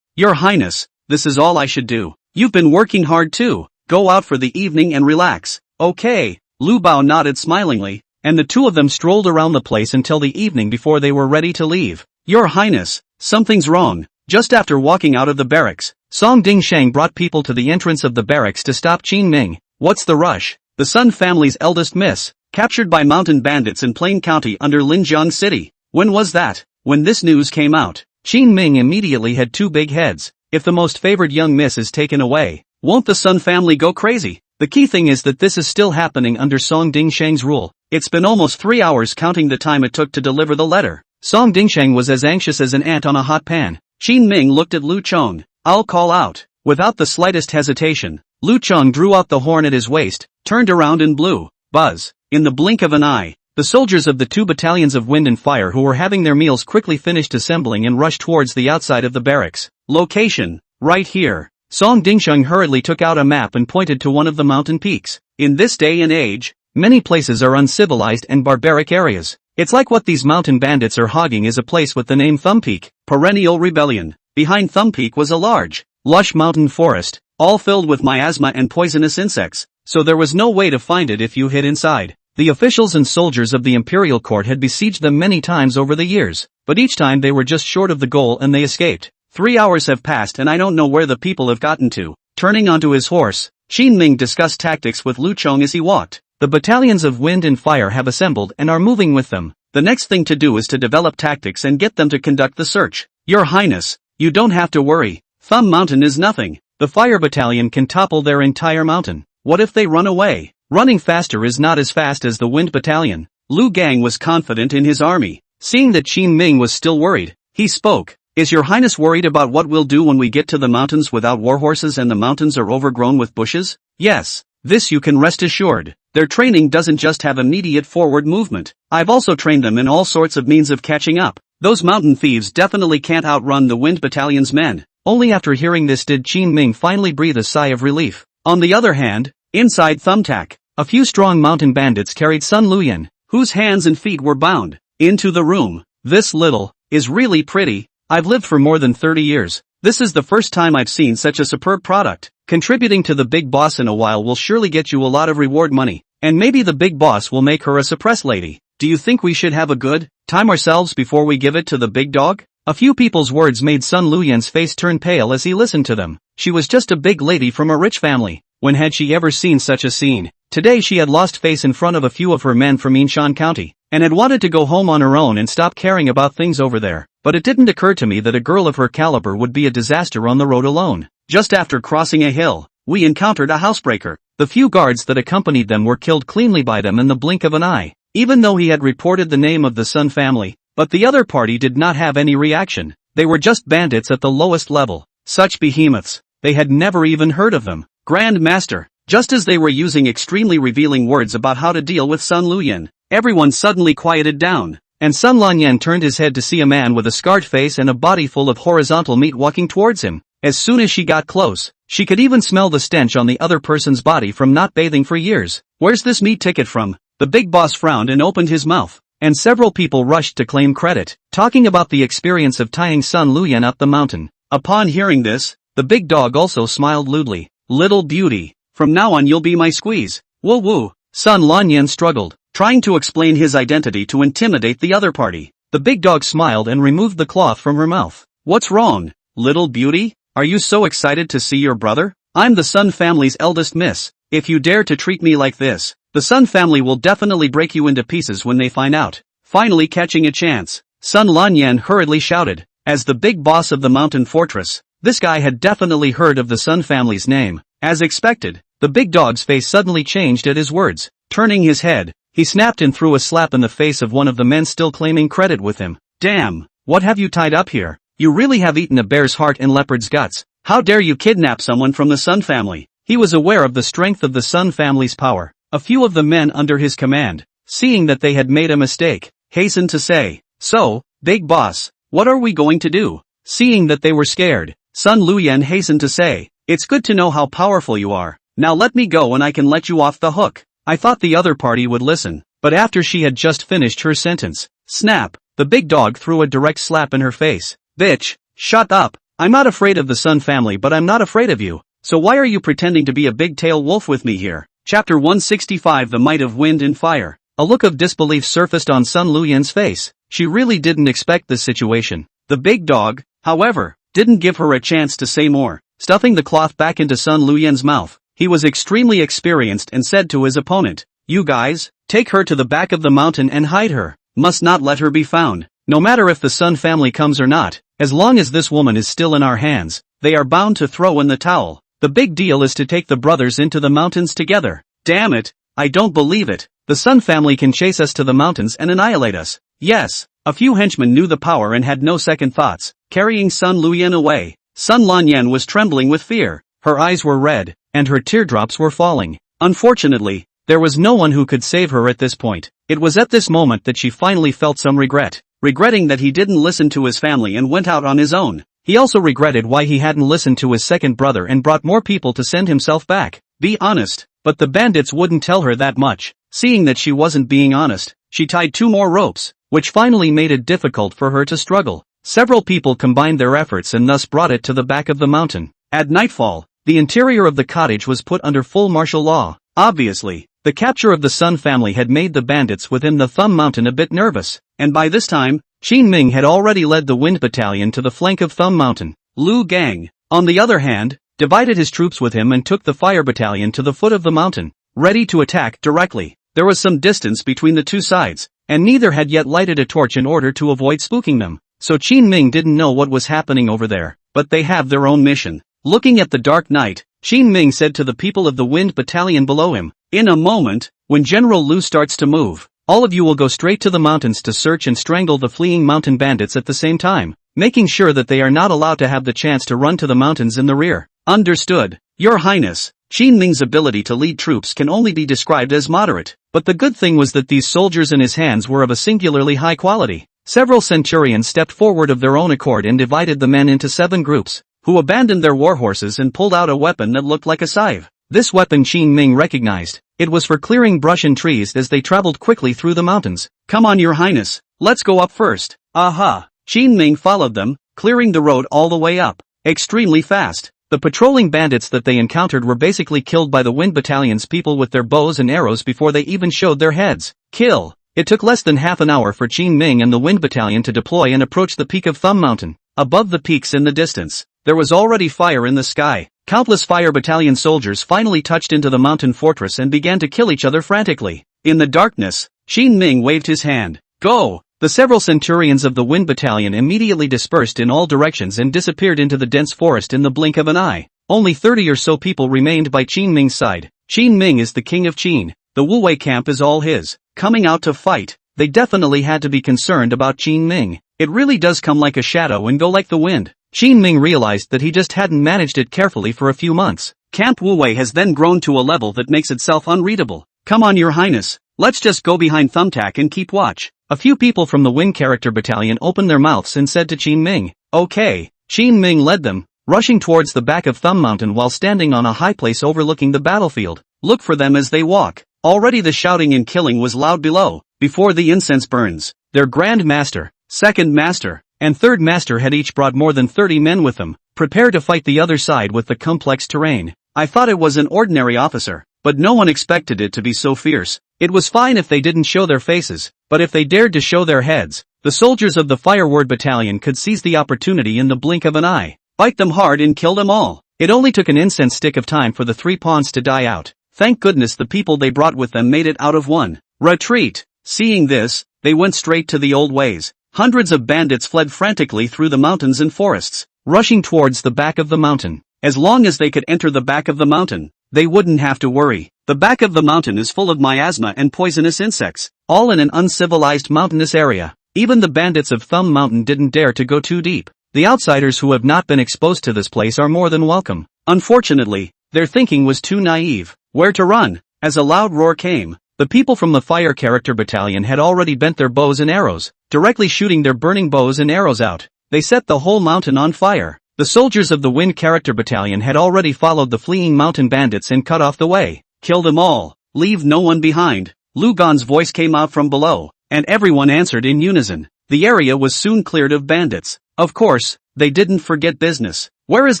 "Your Highness, this is all I should do. You've been working hard too. Go out for the evening and relax." "Okay." Lu Bao nodded smilingly, and the two of them strolled around the place until the evening before they were ready to leave. "Your Highness, something's wrong." Just after walking out of the barracks, Song Dingsheng brought people to the entrance of the barracks to stop Qin Ming. "What's the rush?" "The Sun family's eldest miss, captured by mountain bandits in Plain County under Linjiang City." "When was that?" "When this news came out." Qin Ming immediately had 2 big heads. If the most favored young miss is taken away, won't the Sun family go crazy? The key thing is that this is still happening under Song Dingsheng's rule. It's been almost 3 hours counting the time it took to deliver the letter. Song Dingsheng was as anxious as an ant on a hot pan. Qin Ming looked at Lu Chong. "I'll call out." Without the slightest hesitation, Lu Chong drew out the horn at his waist, turned around and blew. Buzz. In the blink of an eye, the soldiers of the 2 battalions of Wind and Fire who were having their meals quickly finished assembling and rushed towards the outside of the barracks. "Location. Right here." Song Dingsheng hurriedly took out a map and pointed to one of the mountain peaks. In this day and age, many places are uncivilized and barbaric areas. It's like what these mountain bandits are hogging is a place with the name Thumb Peak. Perennial rebellion. Behind Thumb Peak was a large, lush mountain forest, all filled with miasma and poisonous insects, so there was no way to find it if you hid inside. The officials and soldiers of the Imperial court had besieged them many times over the years, but each time they were just short of the goal and they escaped. 3 hours have passed and I don't know where the people have gotten to. Turning onto his horse, Qin Ming discussed tactics with Lu Chong as he walked. The battalions of Wind and Fire have assembled and are moving with them. The next thing to do is to develop tactics and get them to conduct the search. "Your Highness, you don't have to worry. Thumb Mountain is nothing. The Fire Battalion can topple their entire mountain. What if they run away? Running faster is not as fast as the Wind Battalion." Lu Gang was confident in his army. Seeing that Qin Ming was still worried, he spoke. "Is Your Highness worried about what we'll do when we get to the mountains without warhorses and the mountains are overgrown with bushes?" "Yes. This you can rest assured. Their training doesn't just have immediate forward movement. I've also trained them in all sorts of means of catching up. Those mountain thieves definitely can't outrun the Wind Battalion's men." Only after hearing this did Qin Ming finally breathe a sigh of relief. On the other hand, inside Thumbtack, a few strong mountain bandits carried Sun Luyan, whose hands and feet were bound, into the room. "This little is really pretty. I've lived for more than 30 years. This is the first time I've seen such a superb product. Contributing to the big boss in a while will surely get you a lot of reward money, and maybe the big boss will make her a suppress lady. Do you think we should have a good time ourselves before we give it to the big dog?" A few people's words made Sun Luyan's face turn pale as he listened to them. She was just a big lady from a rich family. When had she ever seen such a scene? Today she had lost face in front of a few of her men from Yinshan County, and had wanted to go home on her own and stop caring about things over there. but it didn't occur to me that a girl of her caliber would be a disaster on the road alone. Just after crossing a hill, we encountered a housebreaker. The few guards that accompanied them were killed cleanly by them in the blink of an eye, even though he had reported the name of the Sun family, but the other party did not have any reaction. They were just bandits at the lowest level. Such behemoths. They had never even heard of them. Grand Master. Just as they were using extremely revealing words about how to deal with Sun Luyan, everyone suddenly quieted down, and Sun Lanyan turned his head to see a man with a scarred face and a body full of horizontal meat walking towards him. As soon as she got close, she could even smell the stench on the other person's body from not bathing for years. Where's this meat ticket from? The big boss frowned and opened his mouth, and several people rushed to claim credit, talking about the experience of tying Sun Luyan up the mountain. Upon hearing this, the big dog also smiled lewdly. Little beauty, from now on you'll be my squeeze. Woo woo. Sun Lanyan struggled, trying to explain his identity to intimidate the other party. The big dog smiled and removed the cloth from her mouth. What's wrong, little beauty? Are you so excited to see your brother? I'm the Sun family's eldest miss. If you dare to treat me like this, the Sun family will definitely break you into pieces when they find out. Finally catching a chance, Sun Lanyan hurriedly shouted. As the big boss of the mountain fortress, this guy had definitely heard of the Sun family's name. As expected, the big dog's face suddenly changed at his words. Turning his head, he snapped and threw a slap in the face of one of the men still claiming credit with him. Damn, what have you tied up here? You really have eaten a bear's heart and leopard's guts. How dare you kidnap someone from the Sun family? He was aware of the strength of the Sun family's power. A few of the men under his command, seeing that they had made a mistake, hastened to say, "So, big boss, what are we going to do?" Seeing that they were scared, Sun Luyan hastened to say, "It's good to know how powerful you are. Now let me go and I can let you off the hook." I thought the other party would listen, but after she had just finished her sentence, snap, the big dog threw a direct slap in her face. Bitch, shut up. I'm not afraid of the Sun family, but I'm not afraid of you. So why are you pretending to be a big-tail wolf with me here? Chapter 165 The Might of Wind and Fire. A look of disbelief surfaced on Sun Luyan's face. She really didn't expect this situation. The big dog, however, didn't give her a chance to say more. Stuffing the cloth back into Sun Luyan's mouth, he was extremely experienced and said to his opponent, "You guys, take her to the back of the mountain and hide her. Must not let her be found. No matter if the Sun family comes or not, as long as this woman is still in our hands, they are bound to throw in the towel. The big deal is to take the brothers into the mountains together." Damn it, I don't believe it. The Sun family can chase us to the mountains and annihilate us. Yes, a few henchmen knew the power and had no second thoughts, carrying Sun Luyan away. Sun Lanyan was trembling with fear, her eyes were red, and her teardrops were falling. Unfortunately, there was no one who could save her at this point. It was at this moment that she finally felt some regret, regretting that he didn't listen to his family and went out on his own. He also regretted why he hadn't listened to his second brother and brought more people to send himself back. Be honest. But the bandits wouldn't tell her that much. Seeing that she wasn't being honest, she tied 2 more ropes, which finally made it difficult for her to struggle. Several people combined their efforts and thus brought it to the back of the mountain. At nightfall, the interior of the cottage was put under full martial law. Obviously, the capture of the Sun family had made the bandits within the Thumb Mountain a bit nervous, and by this time, Qin Ming had already led the Wind Battalion to the flank of Thumb Mountain. Lu Gang, on the other hand, divided his troops with him and took the Fire Battalion to the foot of the mountain, ready to attack directly. There was some distance between the two sides, and neither had yet lighted a torch in order to avoid spooking them, so Qin Ming didn't know what was happening over there, but they have their own mission. Looking at the dark night, Qin Ming said to the people of the Wind Battalion below him, "In a moment, when General Lu starts to move, all of you will go straight to the mountains to search and strangle the fleeing mountain bandits at the same time, making sure that they are not allowed to have the chance to run to the mountains in the rear." Understood, Your Highness. Qin Ming's ability to lead troops can only be described as moderate, but the good thing was that these soldiers in his hands were of a singularly high quality. Several centurions stepped forward of their own accord and divided the men into 7 groups, who abandoned their warhorses and pulled out a weapon that looked like a scythe. This weapon Qin Ming recognized. It was for clearing brush and trees as they traveled quickly through the mountains. "Come on, Your Highness, let's go up first." Aha! Qin Ming followed them, clearing the road all the way up, extremely fast. The patrolling bandits that they encountered were basically killed by the Wind Battalion's people with their bows and arrows before they even showed their heads. Kill! It took less than half an hour for Qin Ming and the Wind Battalion to deploy and approach the peak of Thumb Mountain. Above the peaks in the distance, there was already fire in the sky. Countless Fire Battalion soldiers finally touched into the mountain fortress and began to kill each other frantically. In the darkness, Qin Ming waved his hand. "Go! The several centurions of the Wind Battalion immediately dispersed in all directions and disappeared into the dense forest in the blink of an eye. Only 30 or so people remained by Qin Ming's side. Qin Ming is the king of Qin. The Wu Wei camp is all his. Coming out to fight, they definitely had to be concerned about Qin Ming. It really does come like a shadow and go like the wind. Qin Ming realized that he just hadn't managed it carefully for a few months. Camp Wu Wei has then grown to a level that makes itself unreadable. Come on, Your Highness. Let's just go behind Thumbtack and keep watch. A few people from the Wind Character Battalion opened their mouths and said to Qin Ming, "Okay." Qin Ming led them, rushing towards the back of Thumb Mountain while standing on a high place overlooking the battlefield. Look for them as they walk. Already the shouting and killing was loud below. Before the incense burns, their Grand Master, Second Master, and Third Master had each brought more than 30 men with them, prepare to fight the other side with the complex terrain. I thought it was an ordinary officer, but no one expected it to be so fierce. It was fine if they didn't show their faces, but if they dared to show their heads, the soldiers of the Fireword Battalion could seize the opportunity in the blink of an eye, bite them hard and kill them all. It only took an incense stick of time for the three pawns to die out. Thank goodness the people they brought with them made it out of one. Retreat. Seeing this, they went straight to the old ways. Hundreds of bandits fled frantically through the mountains and forests, rushing towards the back of the mountain. As long as they could enter the back of the mountain, they wouldn't have to worry. The back of the mountain is full of miasma and poisonous insects, all in an uncivilized mountainous area. Even the bandits of Thumb Mountain didn't dare to go too deep. The outsiders who have not been exposed to this place are more than welcome. Unfortunately, their thinking was too naive. Where to run? As a loud roar came, the people from the Fire Character Battalion had already bent their bows and arrows, directly shooting their burning bows and arrows out. They set the whole mountain on fire. The soldiers of the Wind Character Battalion had already followed the fleeing mountain bandits and cut off the way. Kill them all. Leave no one behind. Lu Gan's voice came out from below, and everyone answered in unison. The area was soon cleared of bandits. Of course, they didn't forget business. Where is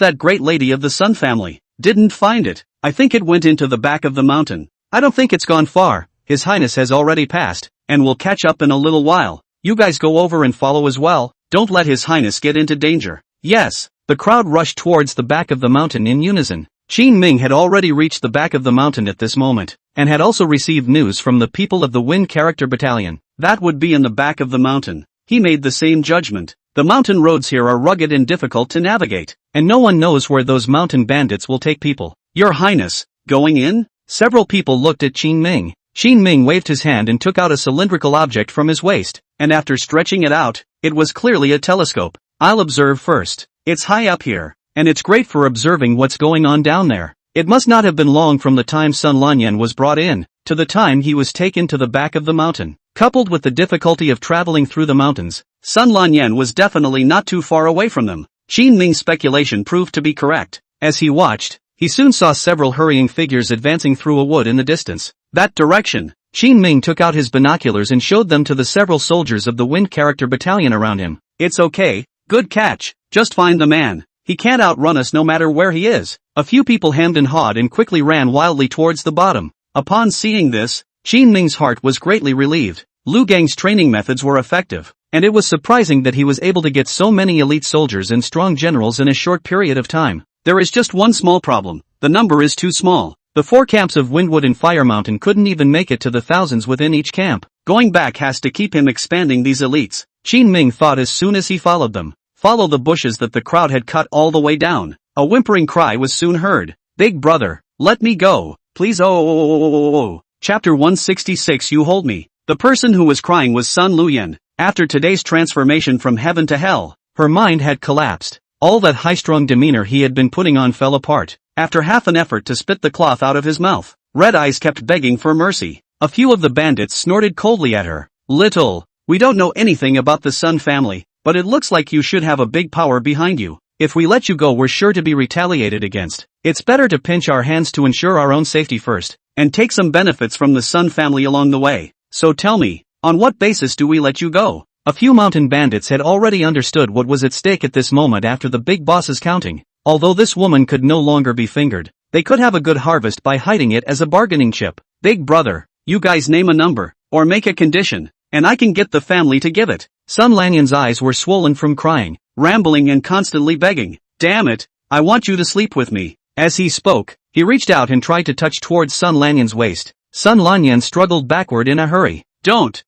that great lady of the Sun family? Didn't find it. I think it went into the back of the mountain. I don't think it's gone far. His Highness has already passed, and will catch up in a little while. You guys go over and follow as well. Don't let His Highness get into danger. Yes. The crowd rushed towards the back of the mountain in unison. Qin Ming had already reached the back of the mountain at this moment, and had also received news from the people of the Wind Character Battalion. That would be in the back of the mountain. He made the same judgment. The mountain roads here are rugged and difficult to navigate, and no one knows where those mountain bandits will take people. Your Highness, going in? Several people looked at Qin Ming. Qin Ming waved his hand and took out a cylindrical object from his waist, and after stretching it out, it was clearly a telescope. I'll observe first. It's high up here, and it's great for observing what's going on down there. It must not have been long from the time Sun Lanyan was brought in, to the time he was taken to the back of the mountain. Coupled with the difficulty of traveling through the mountains, Sun Lanyan was definitely not too far away from them. Qin Ming's speculation proved to be correct. As he watched, he soon saw several hurrying figures advancing through a wood in the distance. That direction. Qin Ming took out his binoculars and showed them to the several soldiers of the Wind Character Battalion around him. It's okay. Good catch. Just find the man. He can't outrun us no matter where he is. A few people hemmed and hawed and quickly ran wildly towards the bottom. Upon seeing this, Qin Ming's heart was greatly relieved. Lu Gang's training methods were effective, and it was surprising that he was able to get so many elite soldiers and strong generals in a short period of time. There is just one small problem. The number is too small. The 4 camps of Windwood and Fire Mountain couldn't even make it to the thousands within each camp. Going back has to keep him expanding these elites. Qin Ming thought as soon as he followed them. Follow the bushes that the crowd had cut all the way down. A whimpering cry was soon heard. Big brother, let me go, please. Oh. Chapter 166. You hold me. The person who was crying was Sun Luyan. After today's transformation from heaven to hell, her mind had collapsed. All that high-strung demeanor he had been putting on fell apart. After half an effort to spit the cloth out of his mouth, Red Eyes kept begging for mercy. A few of the bandits snorted coldly at her. Little, we don't know anything about the Sun family, but it looks like you should have a big power behind you. If we let you go, we're sure to be retaliated against. It's better to pinch our hands to ensure our own safety first, and take some benefits from the Sun family along the way. So tell me, on what basis do we let you go? A few mountain bandits had already understood what was at stake at this moment after the big boss's counting. Although this woman could no longer be fingered, they could have a good harvest by hiding it as a bargaining chip. Big brother, you guys name a number, or make a condition, and I can get the family to give it. Sun Lanyan's eyes were swollen from crying, rambling and constantly begging. Damn it, I want you to sleep with me. As he spoke, he reached out and tried to touch towards Sun Lanyan's waist. Sun Lanyan struggled backward in a hurry. Don't,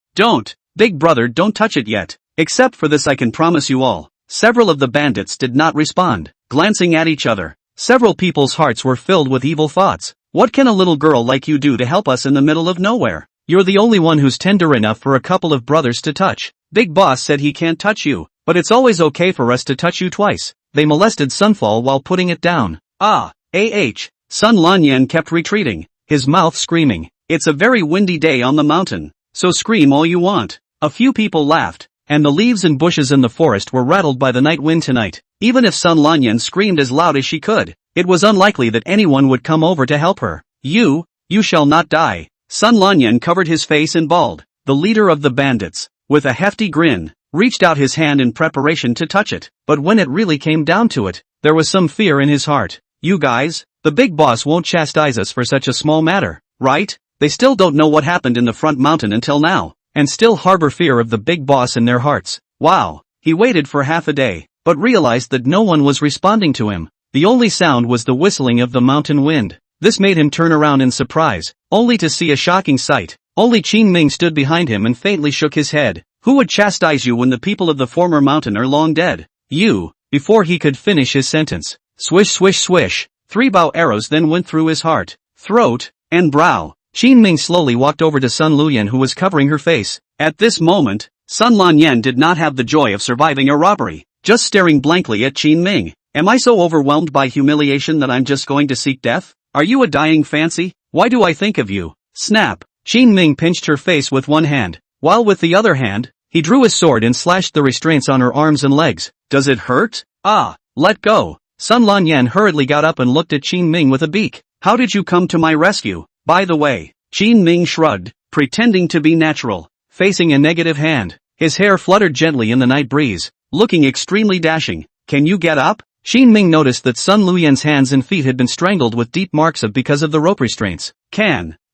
Big brother, don't touch it yet. Except for this, I can promise you all. Several of the bandits did not respond, glancing at each other. Several people's hearts were filled with evil thoughts. What can a little girl like you do to help us in the middle of nowhere? You're the only one who's tender enough for a couple of brothers to touch. Big boss said he can't touch you, but it's always okay for us to touch you twice. They molested Sunfall while putting it down. Sun Lanyan kept retreating, his mouth screaming. It's a very windy day on the mountain, so scream all you want. A few people laughed, and the leaves and bushes in the forest were rattled by the night wind tonight. Even if Sun Lanyan screamed as loud as she could, it was unlikely that anyone would come over to help her. You shall not die. Sun Lanyan covered his face and bawled. The leader of the bandits, with a hefty grin, reached out his hand in preparation to touch it, but when it really came down to it, there was some fear in his heart. You guys, the big boss won't chastise us for such a small matter, right? They still don't know what happened in the front mountain until now, and still harbor fear of the big boss in their hearts. Wow. He waited for half a day, but realized that no one was responding to him. The only sound was the whistling of the mountain wind. This made him turn around in surprise, only to see a shocking sight. Only Qin Ming stood behind him and faintly shook his head. Who would chastise you when the people of the former mountain are long dead? You. Before he could finish his sentence, swish swish swish, 3 bow arrows then went through his heart, throat, and brow. Qin Ming slowly walked over to Sun Luyan, who was covering her face. At this moment, Sun Lanyan did not have the joy of surviving a robbery, just staring blankly at Qin Ming. Am I so overwhelmed by humiliation that I'm just going to seek death? Are you a dying fancy? Why do I think of you? Snap! Qin Ming pinched her face with one hand, while with the other hand, he drew his sword and slashed the restraints on her arms and legs. Does it hurt? Let go. Sun Lanyan hurriedly got up and looked at Qin Ming with a beak. How did you come to my rescue? By the way, Qin Ming shrugged, pretending to be natural, facing a negative hand. His hair fluttered gently in the night breeze, looking extremely dashing. Can you get up? Qin Ming noticed that Sun Luyan's hands and feet had been strangled with deep marks because of the rope restraints.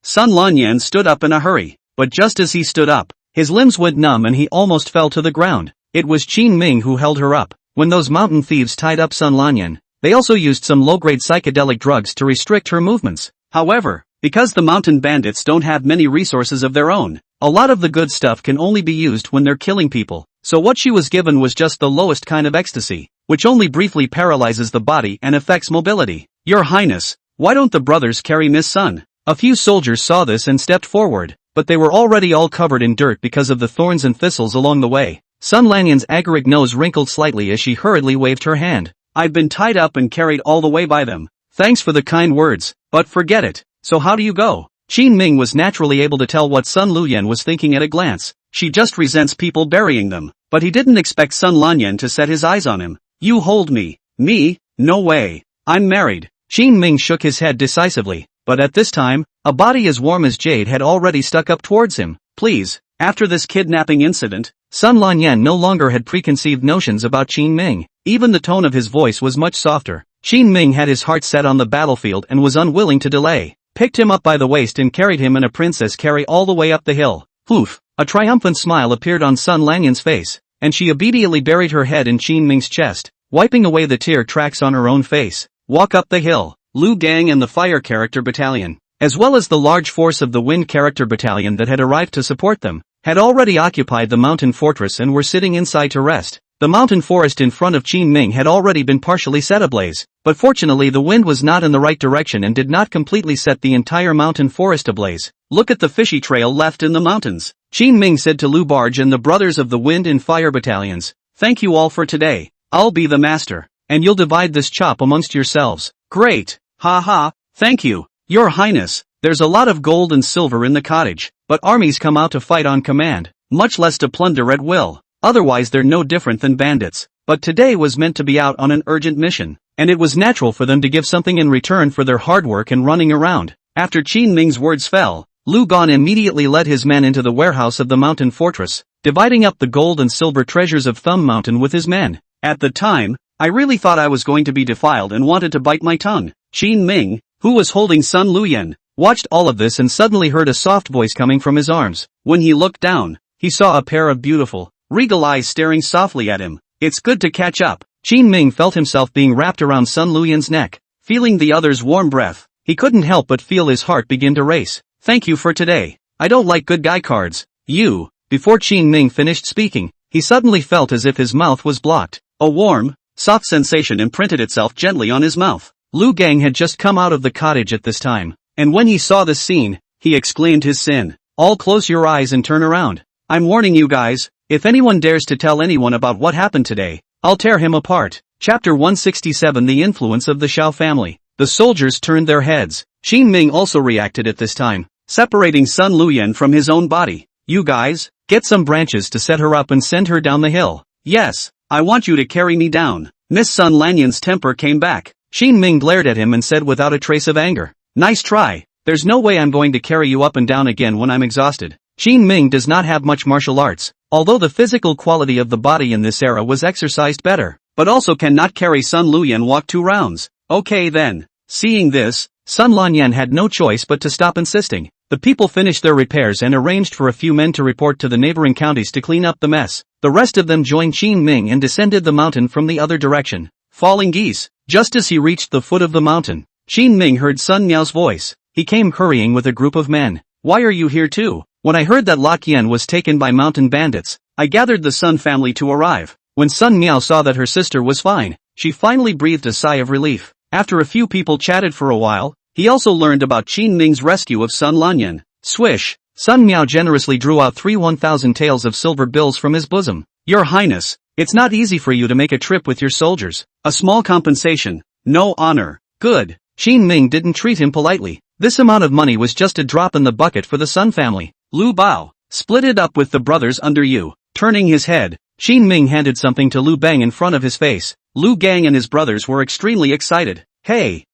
Sun Lanyan stood up in a hurry, but just as he stood up, his limbs went numb and he almost fell to the ground. It was Qin Ming who held her up. When those mountain thieves tied up Sun Lanyan, they also used some low-grade psychedelic drugs to restrict her movements. However, because the mountain bandits don't have many resources of their own, a lot of the good stuff can only be used when they're killing people. So what she was given was just the lowest kind of ecstasy, which only briefly paralyzes the body and affects mobility. Your Highness, why don't the brothers carry Miss Sun? A few soldiers saw this and stepped forward, but they were already all covered in dirt because of the thorns and thistles along the way. Sun Lanyan's agaric nose wrinkled slightly as she hurriedly waved her hand. I've been tied up and carried all the way by them. Thanks for the kind words, but forget it. So how do you go? Qin Ming was naturally able to tell what Sun Luyan was thinking at a glance. She just resents people burying them, but he didn't expect Sun Lanyan to set his eyes on him. You hold me. Me? No way. I'm married. Qin Ming shook his head decisively, but at this time, a body as warm as jade had already stuck up towards him. Please. After this kidnapping incident, Sun Lanyan no longer had preconceived notions about Qin Ming. Even the tone of his voice was much softer. Qin Ming had his heart set on the battlefield and was unwilling to delay. Picked him up by the waist and carried him in a princess carry all the way up the hill. Poof! A triumphant smile appeared on Sun Lanyan's face, and she immediately buried her head in Qin Ming's chest, wiping away the tear tracks on her own face. Walk up the hill. Lu Gang and the Fire Character Battalion, as well as the large force of the Wind Character Battalion that had arrived to support them, had already occupied the mountain fortress and were sitting inside to rest. The mountain forest in front of Qin Ming had already been partially set ablaze, but fortunately the wind was not in the right direction and did not completely set the entire mountain forest ablaze. Look at the fishy trail left in the mountains. Qin Ming said to Lu Barge and the brothers of the Wind and Fire Battalions. Thank you all for today. I'll be the master, and you'll divide this chop amongst yourselves. Great. Ha ha, thank you, Your Highness. There's a lot of gold and silver in the cottage, but armies come out to fight on command, much less to plunder at will. Otherwise they're no different than bandits. But today was meant to be out on an urgent mission, and it was natural for them to give something in return for their hard work and running around. After Qin Ming's words fell, Lu Gan immediately led his men into the warehouse of the mountain fortress, dividing up the gold and silver treasures of Thumb Mountain with his men. At the time, I really thought I was going to be defiled and wanted to bite my tongue. Qin Ming, who was holding Sun Luyan, watched all of this and suddenly heard a soft voice coming from his arms. When he looked down, he saw a pair of beautiful, regal eyes staring softly at him. It's good to catch up. Qin Ming felt himself being wrapped around Sun Luyan's neck. Feeling the other's warm breath, he couldn't help but feel his heart begin to race. Thank you for today. I don't like good guy cards. You Before Qin Ming finished speaking, he suddenly felt as if his mouth was blocked. A warm, soft sensation imprinted itself gently on his mouth. Lu Gang had just come out of the cottage at this time, and when he saw this scene, he exclaimed his sin. All close your eyes and turn around. I'm warning you guys, if anyone dares to tell anyone about what happened today, I'll tear him apart. Chapter 167 The Influence of the Xiao Family. The soldiers turned their heads. Qin Ming also reacted at this time, separating Sun Luyan from his own body. You guys, get some branches to set her up and send her down the hill. Yes, I want you to carry me down. Miss Sun Lanyan's temper came back. Qin Ming glared at him and said without a trace of anger. Nice try. There's no way I'm going to carry you up and down again when I'm exhausted. Qin Ming does not have much martial arts, although the physical quality of the body in this era was exercised better, but also cannot carry Sun Luyan walk 2 rounds. Okay then. Seeing this, Sun Lanyan had no choice but to stop insisting. The people finished their repairs and arranged for a few men to report to the neighboring counties to clean up the mess. The rest of them joined Qin Ming and descended the mountain from the other direction. Falling geese. Just as he reached the foot of the mountain, Qin Ming heard Sun Miao's voice. He came hurrying with a group of men. Why are you here too? When I heard that Lok Yen was taken by mountain bandits, I gathered the Sun family to arrive. When Sun Miao saw that her sister was fine, she finally breathed a sigh of relief. After a few people chatted for a while, he also learned about Qin Ming's rescue of Sun Lanyan. Swish! Sun Miao generously drew out 3 1,000 taels of silver bills from his bosom. Your Highness, it's not easy for you to make a trip with your soldiers. A small compensation. No honor. Good. Qin Ming didn't treat him politely. This amount of money was just a drop in the bucket for the Sun family. Lu Bao, split it up with the brothers under you. Turning his head, Qin Ming handed something to Lu Bang in front of his face. Lu Gang and his brothers were extremely excited. Hey,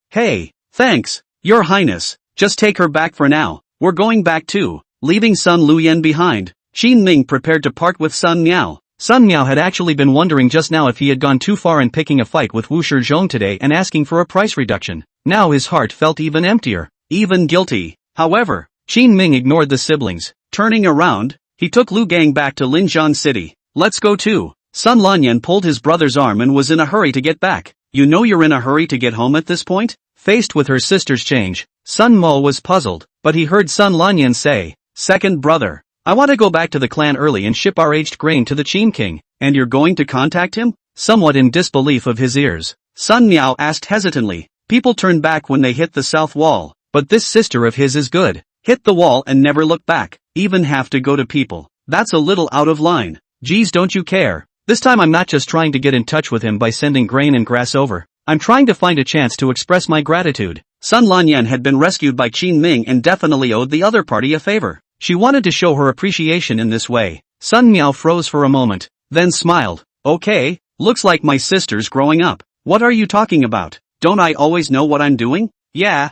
thanks, Your Highness. Just take her back for now. We're going back too. Leaving Sun Luyan behind, Qin Ming prepared to part with Sun Miao. Sun Miao had actually been wondering just now if he had gone too far in picking a fight with Wu Shizhong today and asking for a price reduction. Now his heart felt even emptier, even guilty. However, Qin Ming ignored the siblings. Turning around, he took Lu Gang back to Linjiang City. Let's go too. Sun Lanyan pulled his brother's arm and was in a hurry to get back. You know you're in a hurry to get home at this point? Faced with her sister's change, Sun Mo was puzzled, but he heard Sun Lanyan say, Second brother, I want to go back to the clan early and ship our aged grain to the Qin King. And you're going to contact him? Somewhat in disbelief of his ears, Sun Miao asked hesitantly. People turn back when they hit the south wall, but this sister of his is good. Hit the wall and never look back, even have to go to people. That's a little out of line. Geez, don't you care? This time I'm not just trying to get in touch with him by sending grain and grass over. I'm trying to find a chance to express my gratitude. Sun Lanyan had been rescued by Qin Ming and definitely owed the other party a favor. She wanted to show her appreciation in this way. Sun Miao froze for a moment, then smiled. Okay, looks like my sister's growing up. What are you talking about? Don't I always know what I'm doing? Yeah.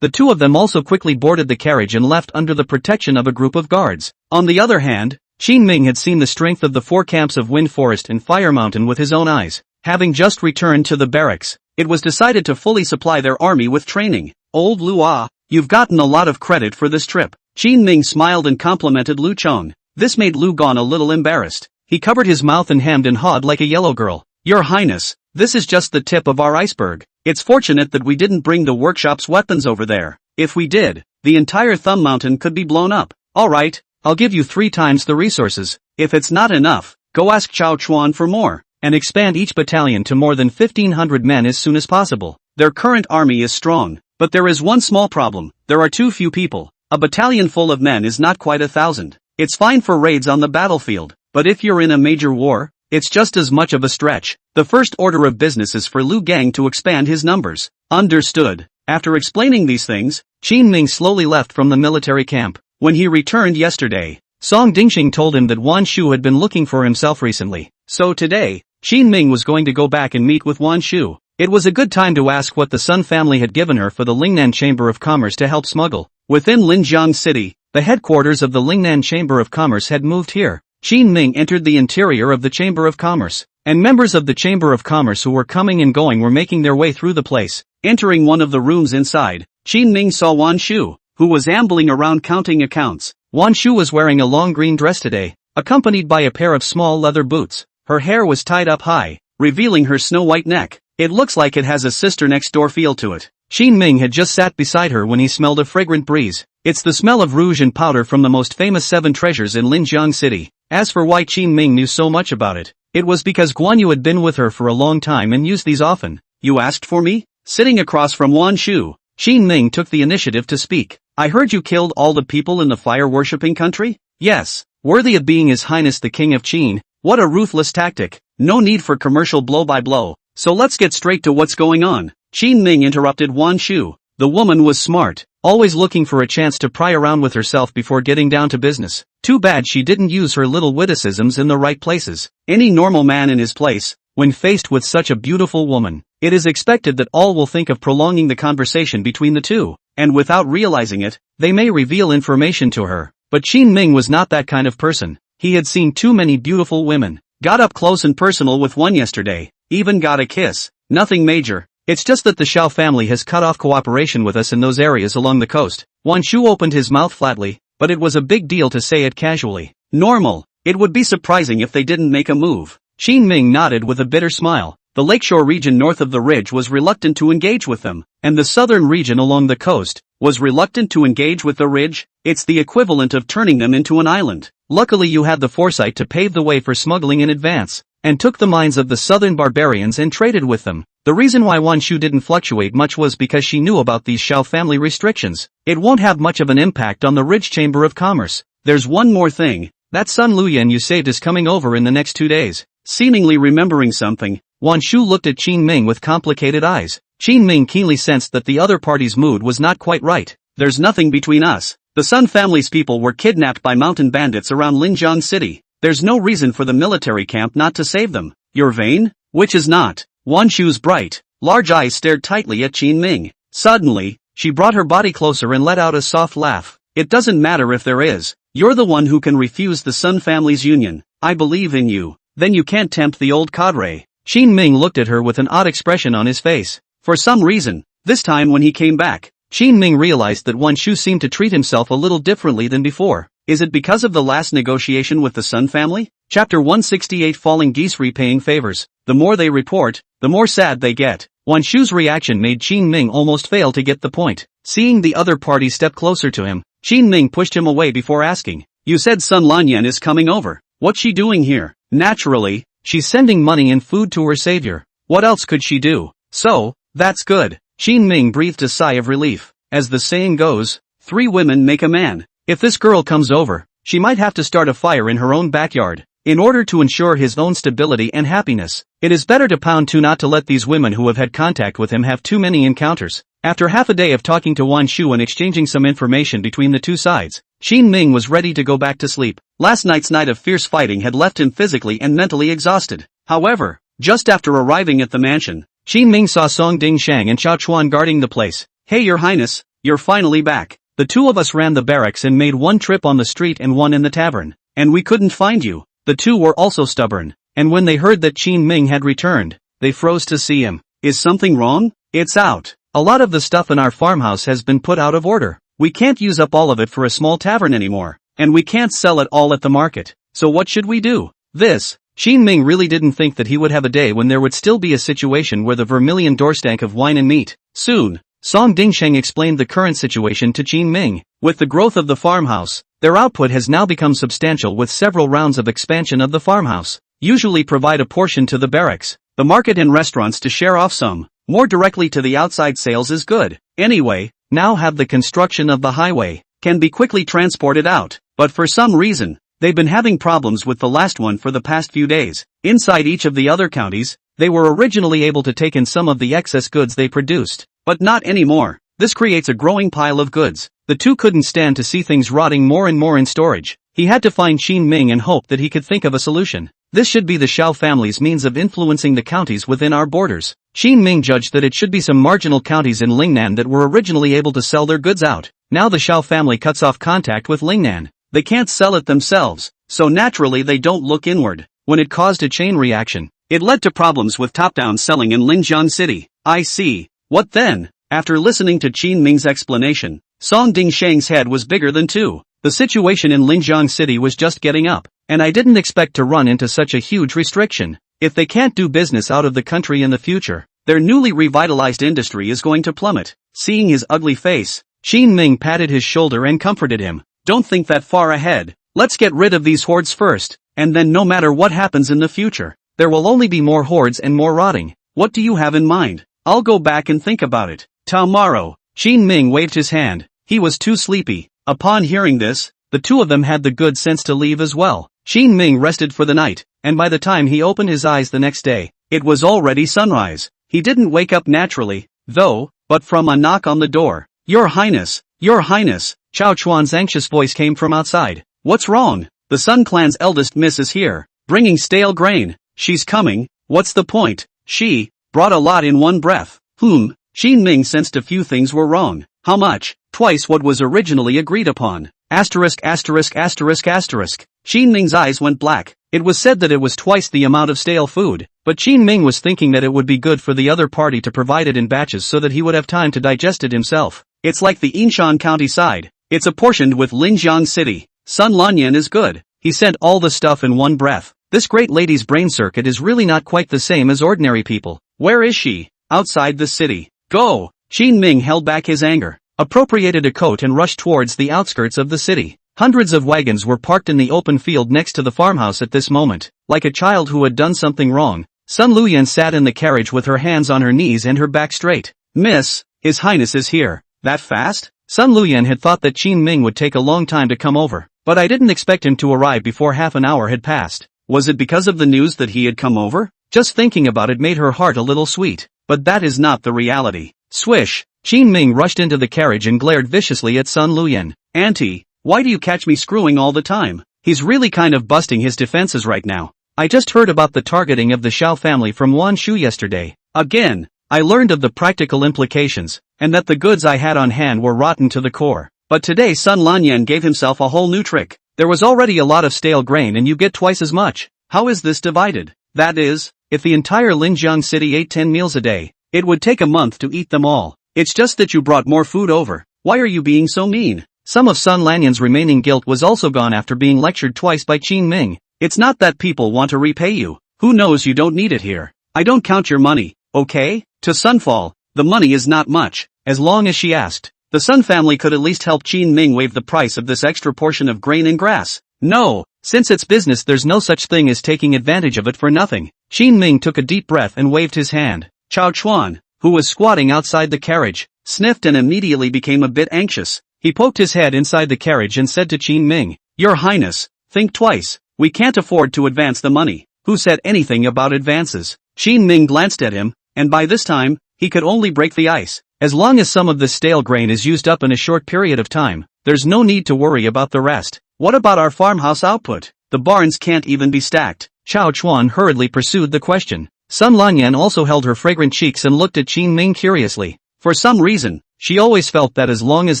The two of them also quickly boarded the carriage and left under the protection of a group of guards. On the other hand, Qin Ming had seen the strength of the 4 camps of Wind Forest and Fire Mountain with his own eyes. Having just returned to the barracks, it was decided to fully supply their army with training. Old Lua, you've gotten a lot of credit for this trip. Qin Ming smiled and complimented Lu Chong. This made Lu Gon a little embarrassed. He covered his mouth and hemmed and hawed like a yellow girl. Your Highness, this is just the tip of our iceberg. It's fortunate that we didn't bring the workshop's weapons over there. If we did, the entire Thumb Mountain could be blown up. Alright, I'll give you 3 times the resources. If it's not enough, go ask Chao Chuan for more, and expand each battalion to more than 1,500 men as soon as possible. Their current army is strong, but there is one small problem. There are too few people. A battalion full of men is not quite 1,000. It's fine for raids on the battlefield, but if you're in a major war, it's just as much of a stretch. The first order of business is for Lu Gang to expand his numbers. Understood. After explaining these things, Qin Ming slowly left from the military camp. When he returned yesterday, Song Dingxing told him that Wan Shu had been looking for himself recently. So today, Qin Ming was going to go back and meet with Wan Shu. It was a good time to ask what the Sun family had given her for the Lingnan Chamber of Commerce to help smuggle. Within Linjiang City, the headquarters of the Lingnan Chamber of Commerce had moved here. Qin Ming entered the interior of the Chamber of Commerce, and members of the Chamber of Commerce who were coming and going were making their way through the place. Entering one of the rooms inside, Qin Ming saw Wan Shu, who was ambling around counting accounts. Wan Shu was wearing a long green dress today, accompanied by a pair of small leather boots. Her hair was tied up high, revealing her snow-white neck. It looks like it has a sister-next-door feel to it. Qin Ming had just sat beside her when he smelled a fragrant breeze. It's the smell of rouge and powder from the most famous 7 treasures in Linjiang City. As for why Qin Ming knew so much about it, it was because Guan Yu had been with her for a long time and used these often. You asked for me? Sitting across from Wan Shu, Qin Ming took the initiative to speak. I heard you killed all the people in the fire-worshipping country? Yes. Worthy of being His Highness the King of Qin. What a ruthless tactic. No need for commercial blow-by-blow. So let's get straight to what's going on. Qin Ming interrupted Wan Shu. The woman was smart, always looking for a chance to pry around with herself before getting down to business. Too bad she didn't use her little witticisms in the right places. Any normal man in his place, when faced with such a beautiful woman, it is expected that all will think of prolonging the conversation between the two, and without realizing it, they may reveal information to her. But Qin Ming was not that kind of person. He had seen too many beautiful women, got up close and personal with one yesterday, even got a kiss. Nothing major. It's just that the Shao family has cut off cooperation with us in those areas along the coast. Wan Shu opened his mouth flatly, but it was a big deal to say it casually. Normal. It would be surprising if they didn't make a move. Qin Ming nodded with a bitter smile. The lakeshore region north of the ridge was reluctant to engage with them, and the southern region along the coast was reluctant to engage with the ridge. It's the equivalent of turning them into an island. Luckily you had the foresight to pave the way for smuggling in advance, and took the minds of the southern barbarians and traded with them. The reason why Wan Shu didn't fluctuate much was because she knew about these Shao family restrictions. It won't have much of an impact on the Ridge Chamber of Commerce. There's one more thing. That Sun Luyan you saved is coming over in the next 2 days. Seemingly remembering something, Wan Shu looked at Qin Ming with complicated eyes. Qin Ming keenly sensed that the other party's mood was not quite right. There's nothing between us. The Sun family's people were kidnapped by mountain bandits around Linjiang City. There's no reason for the military camp not to save them. You're vain? Which is not. Wan Shu's bright, large eyes stared tightly at Qin Ming. Suddenly, she brought her body closer and let out a soft laugh. It doesn't matter if there is. You're the one who can refuse the Sun family's union. I believe in you. Then you can't tempt the old cadre. Qin Ming looked at her with an odd expression on his face. For some reason, this time when he came back, Qin Ming realized that Wan Shu seemed to treat himself a little differently than before. Is it because of the last negotiation with the Sun family? Chapter 168 Falling Geese Repaying Favors. The more they report, the more sad they get. Wan Shu's reaction made Qin Ming almost fail to get the point. Seeing the other party step closer to him, Qin Ming pushed him away before asking. You said Sun Lanyan is coming over. What's she doing here? Naturally, she's sending money and food to her savior. What else could she do? So, that's good. Qin Ming breathed a sigh of relief. As the saying goes, 3 women make a man. If this girl comes over, she might have to start a fire in her own backyard. In order to ensure his own stability and happiness, it is better to pound to not to let these women who have had contact with him have too many encounters. After half a day of talking to Wan Shu and exchanging some information between the two sides, Qin Ming was ready to go back to sleep. Last night's night of fierce fighting had left him physically and mentally exhausted. However, just after arriving at the mansion, Qin Ming saw Song Dingshang and Chao Chuan guarding the place. Hey Your Highness, you're finally back. The two of us ran the barracks and made one trip on the street and one in the tavern, and we couldn't find you. The two were also stubborn, and when they heard that Qin Ming had returned, they froze to see him. Is something wrong? It's out. A lot of the stuff in our farmhouse has been put out of order. We can't use up all of it for a small tavern anymore, and we can't sell it all at the market. So what should we do? Qin Ming really didn't think that he would have a day when there would still be a situation where the vermilion door stank of wine and meat. Soon, Song Dingsheng explained the current situation to Qin Ming. With the growth of the farmhouse, their output has now become substantial with several rounds of expansion of the farmhouse. Usually provide a portion to the barracks, the market and restaurants to share off some. More directly to the outside sales is good. Anyway, now have the construction of the highway, can be quickly transported out, but for some reason, they've been having problems with the last one for the past few days. Inside each of the other counties, they were originally able to take in some of the excess goods they produced, but not anymore. This creates a growing pile of goods. The two couldn't stand to see things rotting more and more in storage. He had to find Qin Ming and hope that he could think of a solution. This should be the Shao family's means of influencing the counties within our borders. Qin Ming judged that it should be some marginal counties in Lingnan that were originally able to sell their goods out. Now the Shao family cuts off contact with Lingnan. They can't sell it themselves, so naturally they don't look inward. When it caused a chain reaction, it led to problems with top-down selling in Linjiang City. I see. What then? After listening to Qin Ming's explanation, Song Dingsheng's head was bigger than two. The situation in Linjiang City was just getting up, and I didn't expect to run into such a huge restriction. If they can't do business out of the country in the future, Their newly revitalized industry is going to plummet. Seeing his ugly face, Qin Ming patted his shoulder and comforted him. Don't think that far ahead. Let's get rid of these hordes first, and then no matter what happens in the future, there will only be more hordes and more rotting. What do you have in mind? I'll go back and think about it. Tomorrow. Qin Ming waved his hand. He was too sleepy. Upon hearing this, the two of them had the good sense to leave as well. Qin Ming rested for the night, and by the time he opened his eyes the next day, it was already sunrise. He didn't wake up naturally, though, but from a knock on the door. Your Highness, Your Highness, Chao Chuan's anxious voice came from outside. What's wrong? The Sun Clan's eldest miss is here, bringing stale grain. She's coming. What's the point? She brought a lot in one breath. Qin Ming sensed a few things were wrong. How much? Twice what was originally agreed upon. Asterisk. Qin Ming's eyes went black. It was said that it was twice the amount of stale food, but Qin Ming was thinking that it would be good for the other party to provide it in batches so that he would have time to digest it himself. It's like the Yinshan County side. It's apportioned with Linjiang City. Sun Lanyan is good. He sent all the stuff in one breath. This great lady's brain circuit is really not quite the same as ordinary people. Where is she? Outside the city. Go! Qin Ming held back his anger, appropriated a coat and rushed towards the outskirts of the city. Hundreds of wagons were parked in the open field next to the farmhouse at this moment. Like a child who had done something wrong, Sun Luyan sat in the carriage with her hands on her knees and her back straight. Miss, His Highness is here. That fast? Sun Luyan had thought that Qin Ming would take a long time to come over, but I didn't expect him to arrive before half an hour had passed. Was it because of the news that he had come over? Just thinking about it made her heart a little sweet. But that is not the reality. Swish! Qin Ming rushed into the carriage and glared viciously at Sun Luyan. Auntie, why do you catch me screwing all the time? He's really kind of busting his defenses right now. I just heard about the targeting of the Xiao family from Wan Shu yesterday. Again, I learned of the practical implications, and that the goods I had on hand were rotten to the core. But today Sun Lanyan gave himself a whole new trick. There was already a lot of stale grain and you get twice as much. How is this divided? That is, if the entire Linjiang city ate 10 meals a day, it would take a month to eat them all. It's just that you brought more food over. Why are you being so mean? Some of Sun Lanyan's remaining guilt was also gone after being lectured twice by Qin Ming. It's not that people want to repay you. Who knows, you don't need it here. I don't count your money, okay? To Sunfall, the money is not much, as long as she asked. The Sun family could at least help Qin Ming waive the price of this extra portion of grain and grass. No, since it's business there's no such thing as taking advantage of it for nothing. Qin Ming took a deep breath and waved his hand. Chao Chuan, who was squatting outside the carriage, sniffed and immediately became a bit anxious. He poked his head inside the carriage and said to Qin Ming, Your Highness, think twice. We can't afford to advance the money. Who said anything about advances? Qin Ming glanced at him, and by this time, he could only break the ice. As long as some of the stale grain is used up in a short period of time, there's no need to worry about the rest. What about our farmhouse output? The barns can't even be stacked. Chao Chuan hurriedly pursued the question. Sun Lanyan also held her fragrant cheeks and looked at Qin Ming curiously. For some reason, she always felt that as long as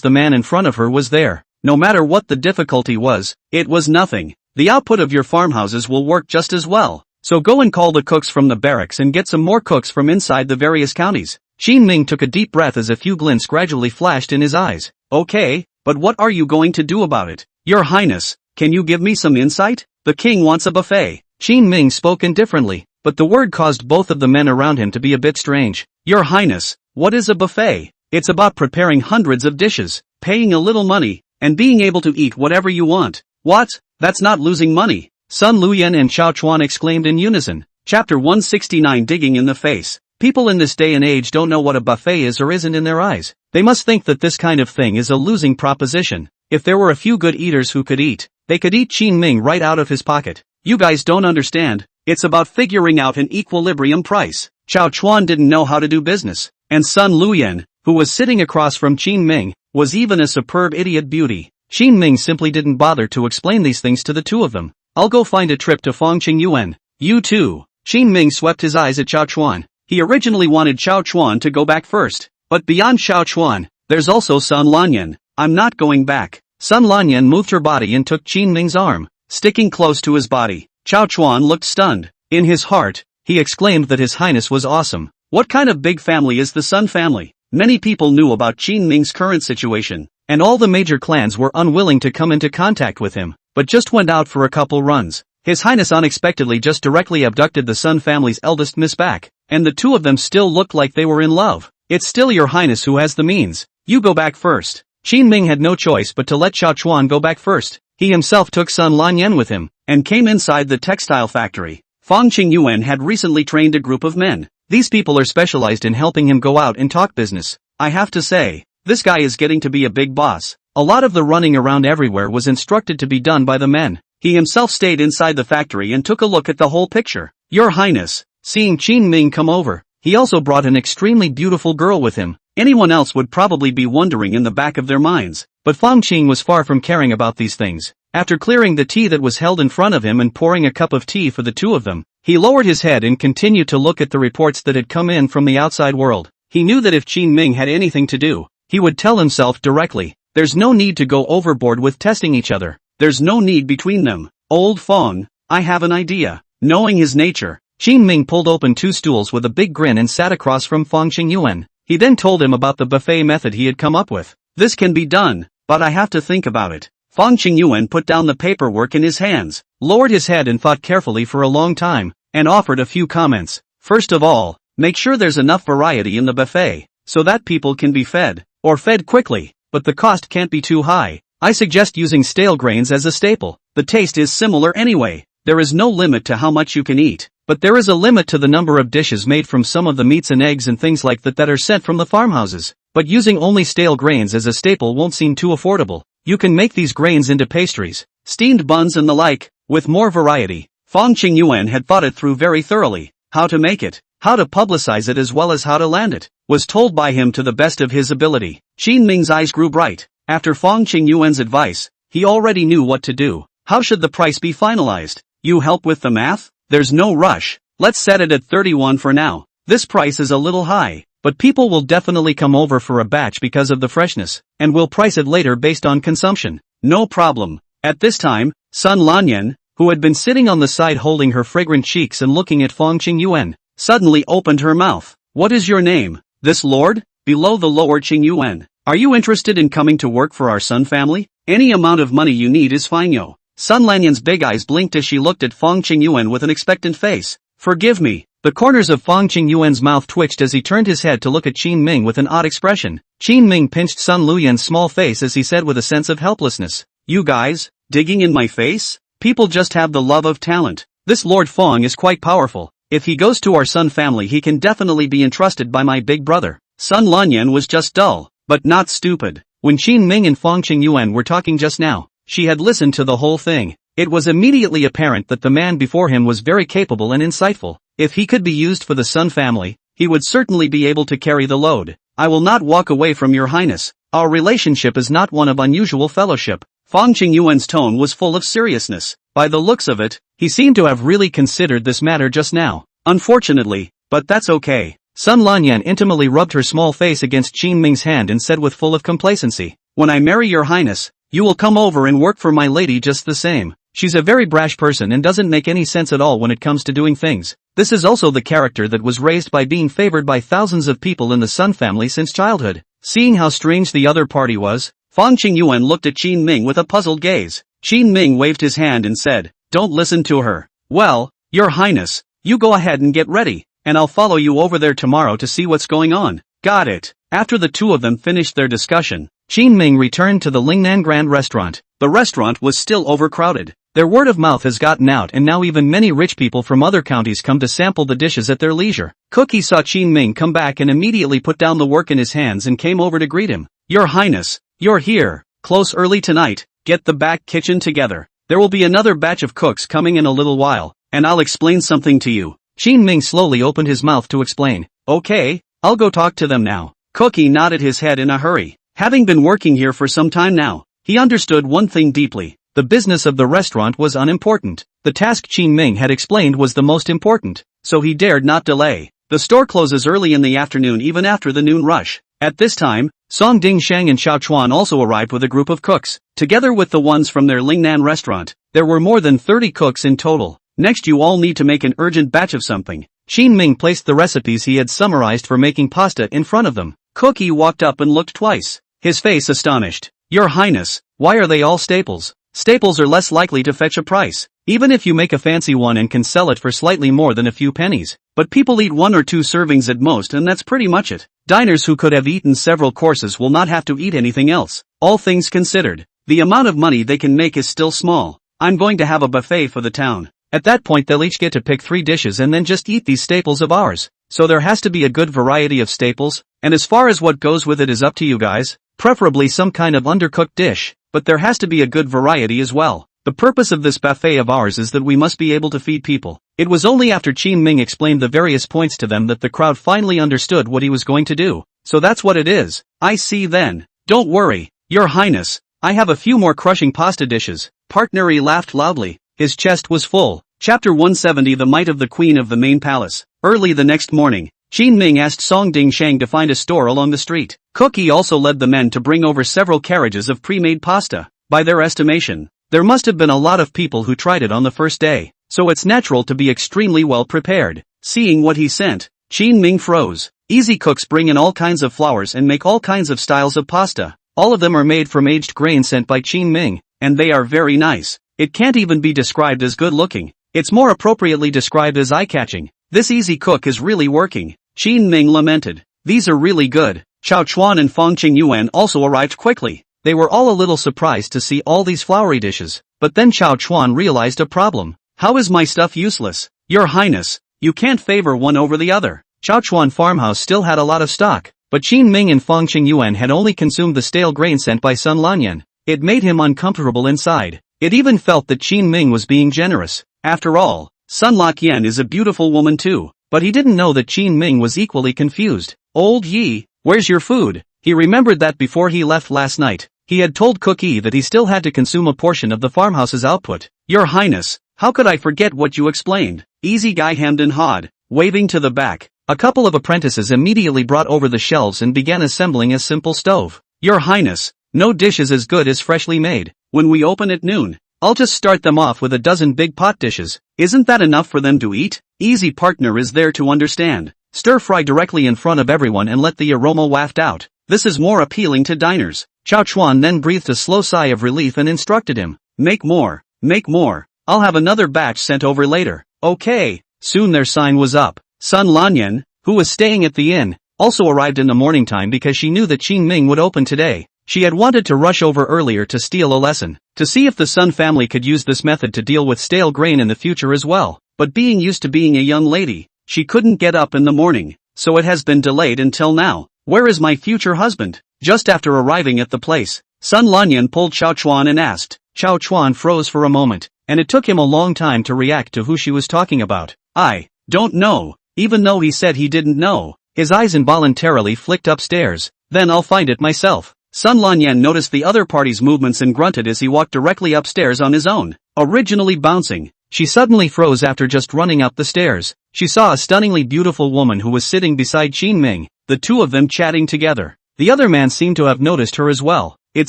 the man in front of her was there, no matter what the difficulty was, it was nothing. The output of your farmhouses will work just as well. So go and call the cooks from the barracks and get some more cooks from inside the various counties. Qin Ming took a deep breath as a few glints gradually flashed in his eyes. Okay, but what are you going to do about it? Your Highness, can you give me some insight? The king wants a buffet. Qin Ming spoke indifferently, but the word caused both of the men around him to be a bit strange. Your Highness, what is a buffet? It's about preparing hundreds of dishes, paying a little money, and being able to eat whatever you want. What? That's not losing money. Sun Luyan and Chao Chuan exclaimed in unison. Chapter 169, Digging in the Face. People in this day and age don't know what a buffet is or isn't in their eyes. They must think that this kind of thing is a losing proposition. If there were a few good eaters who could eat, they could eat Qin Ming right out of his pocket. You guys don't understand. It's about figuring out an equilibrium price. Chao Chuan didn't know how to do business, and Sun Luyan, who was sitting across from Qin Ming, was even a superb idiot beauty. Qin Ming simply didn't bother to explain these things to the two of them. I'll go find a trip to Fongqing Yuan. You too. Qin Ming swept his eyes at Chao Chuan. He originally wanted Chao Chuan to go back first, but beyond Chao Chuan, there's also Sun Lanyan. I'm not going back. Sun Lanyan moved her body and took Qin Ming's arm, sticking close to his body. Chao Chuan looked stunned. In his heart, he exclaimed that His Highness was awesome. What kind of big family is the Sun family? Many people knew about Qin Ming's current situation, and all the major clans were unwilling to come into contact with him, but just went out for a couple runs. His Highness unexpectedly just directly abducted the Sun family's eldest miss back. and the two of them still looked like they were in love. It's still your highness who has the means. You go back first. Qin Ming had no choice but to let Xiao Chuan go back first. He himself took Sun Lanyan with him, and came inside the textile factory. Fang Qingyuan had recently trained a group of men. These people are specialized in helping him go out and talk business. I have to say, this guy is getting to be a big boss. A lot of the running around everywhere was instructed to be done by the men. He himself stayed inside the factory and took a look at the whole picture. Your Highness, seeing Qin Ming come over, he also brought an extremely beautiful girl with him. Anyone else would probably be wondering in the back of their minds, but Fang Qing was far from caring about these things. After clearing the tea that was held in front of him and pouring a cup of tea for the two of them, he lowered his head and continued to look at the reports that had come in from the outside world. He knew that if Qin Ming had anything to do, he would tell himself directly. There's no need to go overboard with testing each other. There's no need between them. Old Fang, I have an idea. Knowing his nature, Qin Ming pulled open two stools with a big grin and sat across from Fang Qingyuan. He then told him about the buffet method he had come up with. This can be done, but I have to think about it. Fang Qingyuan put down the paperwork in his hands, lowered his head and thought carefully for a long time, and offered a few comments. First of all, make sure there's enough variety in the buffet, so that people can be fed, or fed quickly, but the cost can't be too high. I suggest using stale grains as a staple. The taste is similar anyway. There is no limit to how much you can eat, but there is a limit to the number of dishes made from some of the meats and eggs and things like that are sent from the farmhouses. But using only stale grains as a staple won't seem too affordable. You can make these grains into pastries, steamed buns and the like, with more variety. Fang Qingyuan had thought it through very thoroughly. How to make it, how to publicize it as well as how to land it, was told by him to the best of his ability. Qin Ming's eyes grew bright. After Fang Qingyuan's advice, he already knew what to do. How should the price be finalized? You help with the math? There's no rush. Let's set it at 31 for now. This price is a little high, but people will definitely come over for a batch because of the freshness, and we'll price it later based on consumption. No problem. At this time, Sun Lanyan, who had been sitting on the side holding her fragrant cheeks and looking at Fang Qingyuan, suddenly opened her mouth. What is your name? This lord? Below the lower Qingyuan. Are you interested in coming to work for our Sun family? Any amount of money you need is fine yo. Sun Lanyan's big eyes blinked as she looked at Fang Qingyuan with an expectant face. Forgive me. The corners of Fang Qingyuan's mouth twitched as he turned his head to look at Qin Ming with an odd expression. Qin Ming pinched Sun Luyan's small face as he said with a sense of helplessness. You guys, digging in my face? People just have the love of talent. This Lord Fang is quite powerful. If he goes to our Sun family he can definitely be entrusted by my big brother. Sun Lanyan was just dull, but not stupid. When Qin Ming and Fang Qingyuan were talking just now, she had listened to the whole thing. It was immediately apparent that the man before him was very capable and insightful. If he could be used for the Sun family, he would certainly be able to carry the load. I will not walk away from your highness. Our relationship is not one of unusual fellowship. Fang Qingyuan's tone was full of seriousness. By the looks of it, he seemed to have really considered this matter just now. Unfortunately, but that's okay. Sun Lanyan intimately rubbed her small face against Qin Ming's hand and said with full of complacency, when I marry your highness, you will come over and work for my lady just the same. She's a very brash person and doesn't make any sense at all when it comes to doing things. This is also the character that was raised by being favored by thousands of people in the Sun family since childhood. Seeing how strange the other party was, Fang Qingyuan looked at Qin Ming with a puzzled gaze. Qin Ming waved his hand and said, don't listen to her. Well, your highness, you go ahead and get ready, and I'll follow you over there tomorrow to see what's going on. Got it. After the two of them finished their discussion, Qin Ming returned to the Lingnan Grand Restaurant. The restaurant was still overcrowded. Their word of mouth has gotten out and now even many rich people from other counties come to sample the dishes at their leisure. Cookie saw Qin Ming come back and immediately put down the work in his hands and came over to greet him. Your highness, you're here. Close early tonight. Get the back kitchen together. There will be another batch of cooks coming in a little while, and I'll explain something to you. Qin Ming slowly opened his mouth to explain. Okay, I'll go talk to them now. Cookie nodded his head in a hurry. Having been working here for some time now, he understood one thing deeply. The business of the restaurant was unimportant. The task Qin Ming had explained was the most important, so he dared not delay. The store closes early in the afternoon even after the noon rush. At this time, Song Dingshang and Xiao Chuan also arrived with a group of cooks. Together with the ones from their Lingnan restaurant, there were more than 30 cooks in total. Next you all need to make an urgent batch of something. Qin Ming placed the recipes he had summarized for making pasta in front of them. Cookie walked up and looked twice, his face astonished. Your highness, why are they all staples? Staples are less likely to fetch a price, even if you make a fancy one and can sell it for slightly more than a few pennies. but people eat 1 or 2 servings at most, and that's pretty much it. Diners who could have eaten several courses will not have to eat anything else. All things considered, the amount of money they can make is still small. I'm going to have a buffet for the town. At that point they'll each get to pick 3 dishes and then just eat these staples of ours. So there has to be a good variety of staples, and as far as what goes with it is up to you guys. Preferably some kind of undercooked dish, but there has to be a good variety as well. The purpose of this buffet of ours is that we must be able to feed people. It was only after Qin Ming explained the various points to them that the crowd finally understood what he was going to do. So that's what it is. I see then. Don't worry, Your Highness. I have a few more crushing pasta dishes. Partneri laughed loudly. His chest was full. Chapter 170 The Might of the Queen of the Main Palace. Early the next morning, Qin Ming asked Song Dingshang to find a store along the street. Cookie also led the men to bring over several carriages of pre-made pasta. By their estimation, there must have been a lot of people who tried it on the first day, so it's natural to be extremely well prepared. Seeing what he sent, Qin Ming froze. Easy cooks bring in all kinds of flours and make all kinds of styles of pasta. All of them are made from aged grain sent by Qin Ming, and they are very nice. It can't even be described as good looking. It's more appropriately described as eye-catching. This easy cook is really working. Qin Ming lamented. These are really good. Chao Chuan and Fong Qingyuan also arrived quickly. They were all a little surprised to see all these floury dishes, but then Chao Chuan realized a problem. How is my stuff useless? Your Highness, you can't favor one over the other. Chao Chuan farmhouse still had a lot of stock, but Qin Ming and Fong Qingyuan had only consumed the stale grain sent by Sun Lanyan. It made him uncomfortable inside. It even felt that Qin Ming was being generous. After all, Sun Lanyan is a beautiful woman too, but he didn't know that Qin Ming was equally confused. Old Yi, where's your food? He remembered that before he left last night, he had told Cookie that he still had to consume a portion of the farmhouse's output. Your Highness, how could I forget what you explained? Easy Guy hemmed and hawed, waving to the back. A couple of apprentices immediately brought over the shelves and began assembling a simple stove. Your Highness, no dish is as good as freshly made. When we open at noon, I'll just start them off with a dozen big pot dishes. Isn't that enough for them to eat? Easy Partner is there to understand. Stir fry directly in front of everyone and let the aroma waft out. This is more appealing to diners. Chao Chuan then breathed a slow sigh of relief and instructed him. Make more. Make more. I'll have another batch sent over later. Okay. Soon their sign was up. Sun Lanyan, who was staying at the inn, also arrived in the morning time because she knew that Qin Ming would open today. She had wanted to rush over earlier to steal a lesson, to see if the Sun family could use this method to deal with stale grain in the future as well. But being used to being a young lady, she couldn't get up in the morning, so it has been delayed until now. Where is my future husband? Just after arriving at the place, Sun Lanyan pulled Chao Chuan and asked. Chao Chuan froze for a moment, and it took him a long time to react to who she was talking about. I don't know. Even though he said he didn't know, his eyes involuntarily flicked upstairs. Then I'll find it myself. Sun Lanyan noticed the other party's movements and grunted as he walked directly upstairs on his own. Originally bouncing, she suddenly froze after just running up the stairs. She saw a stunningly beautiful woman who was sitting beside Qin Ming, the two of them chatting together. The other man seemed to have noticed her as well. It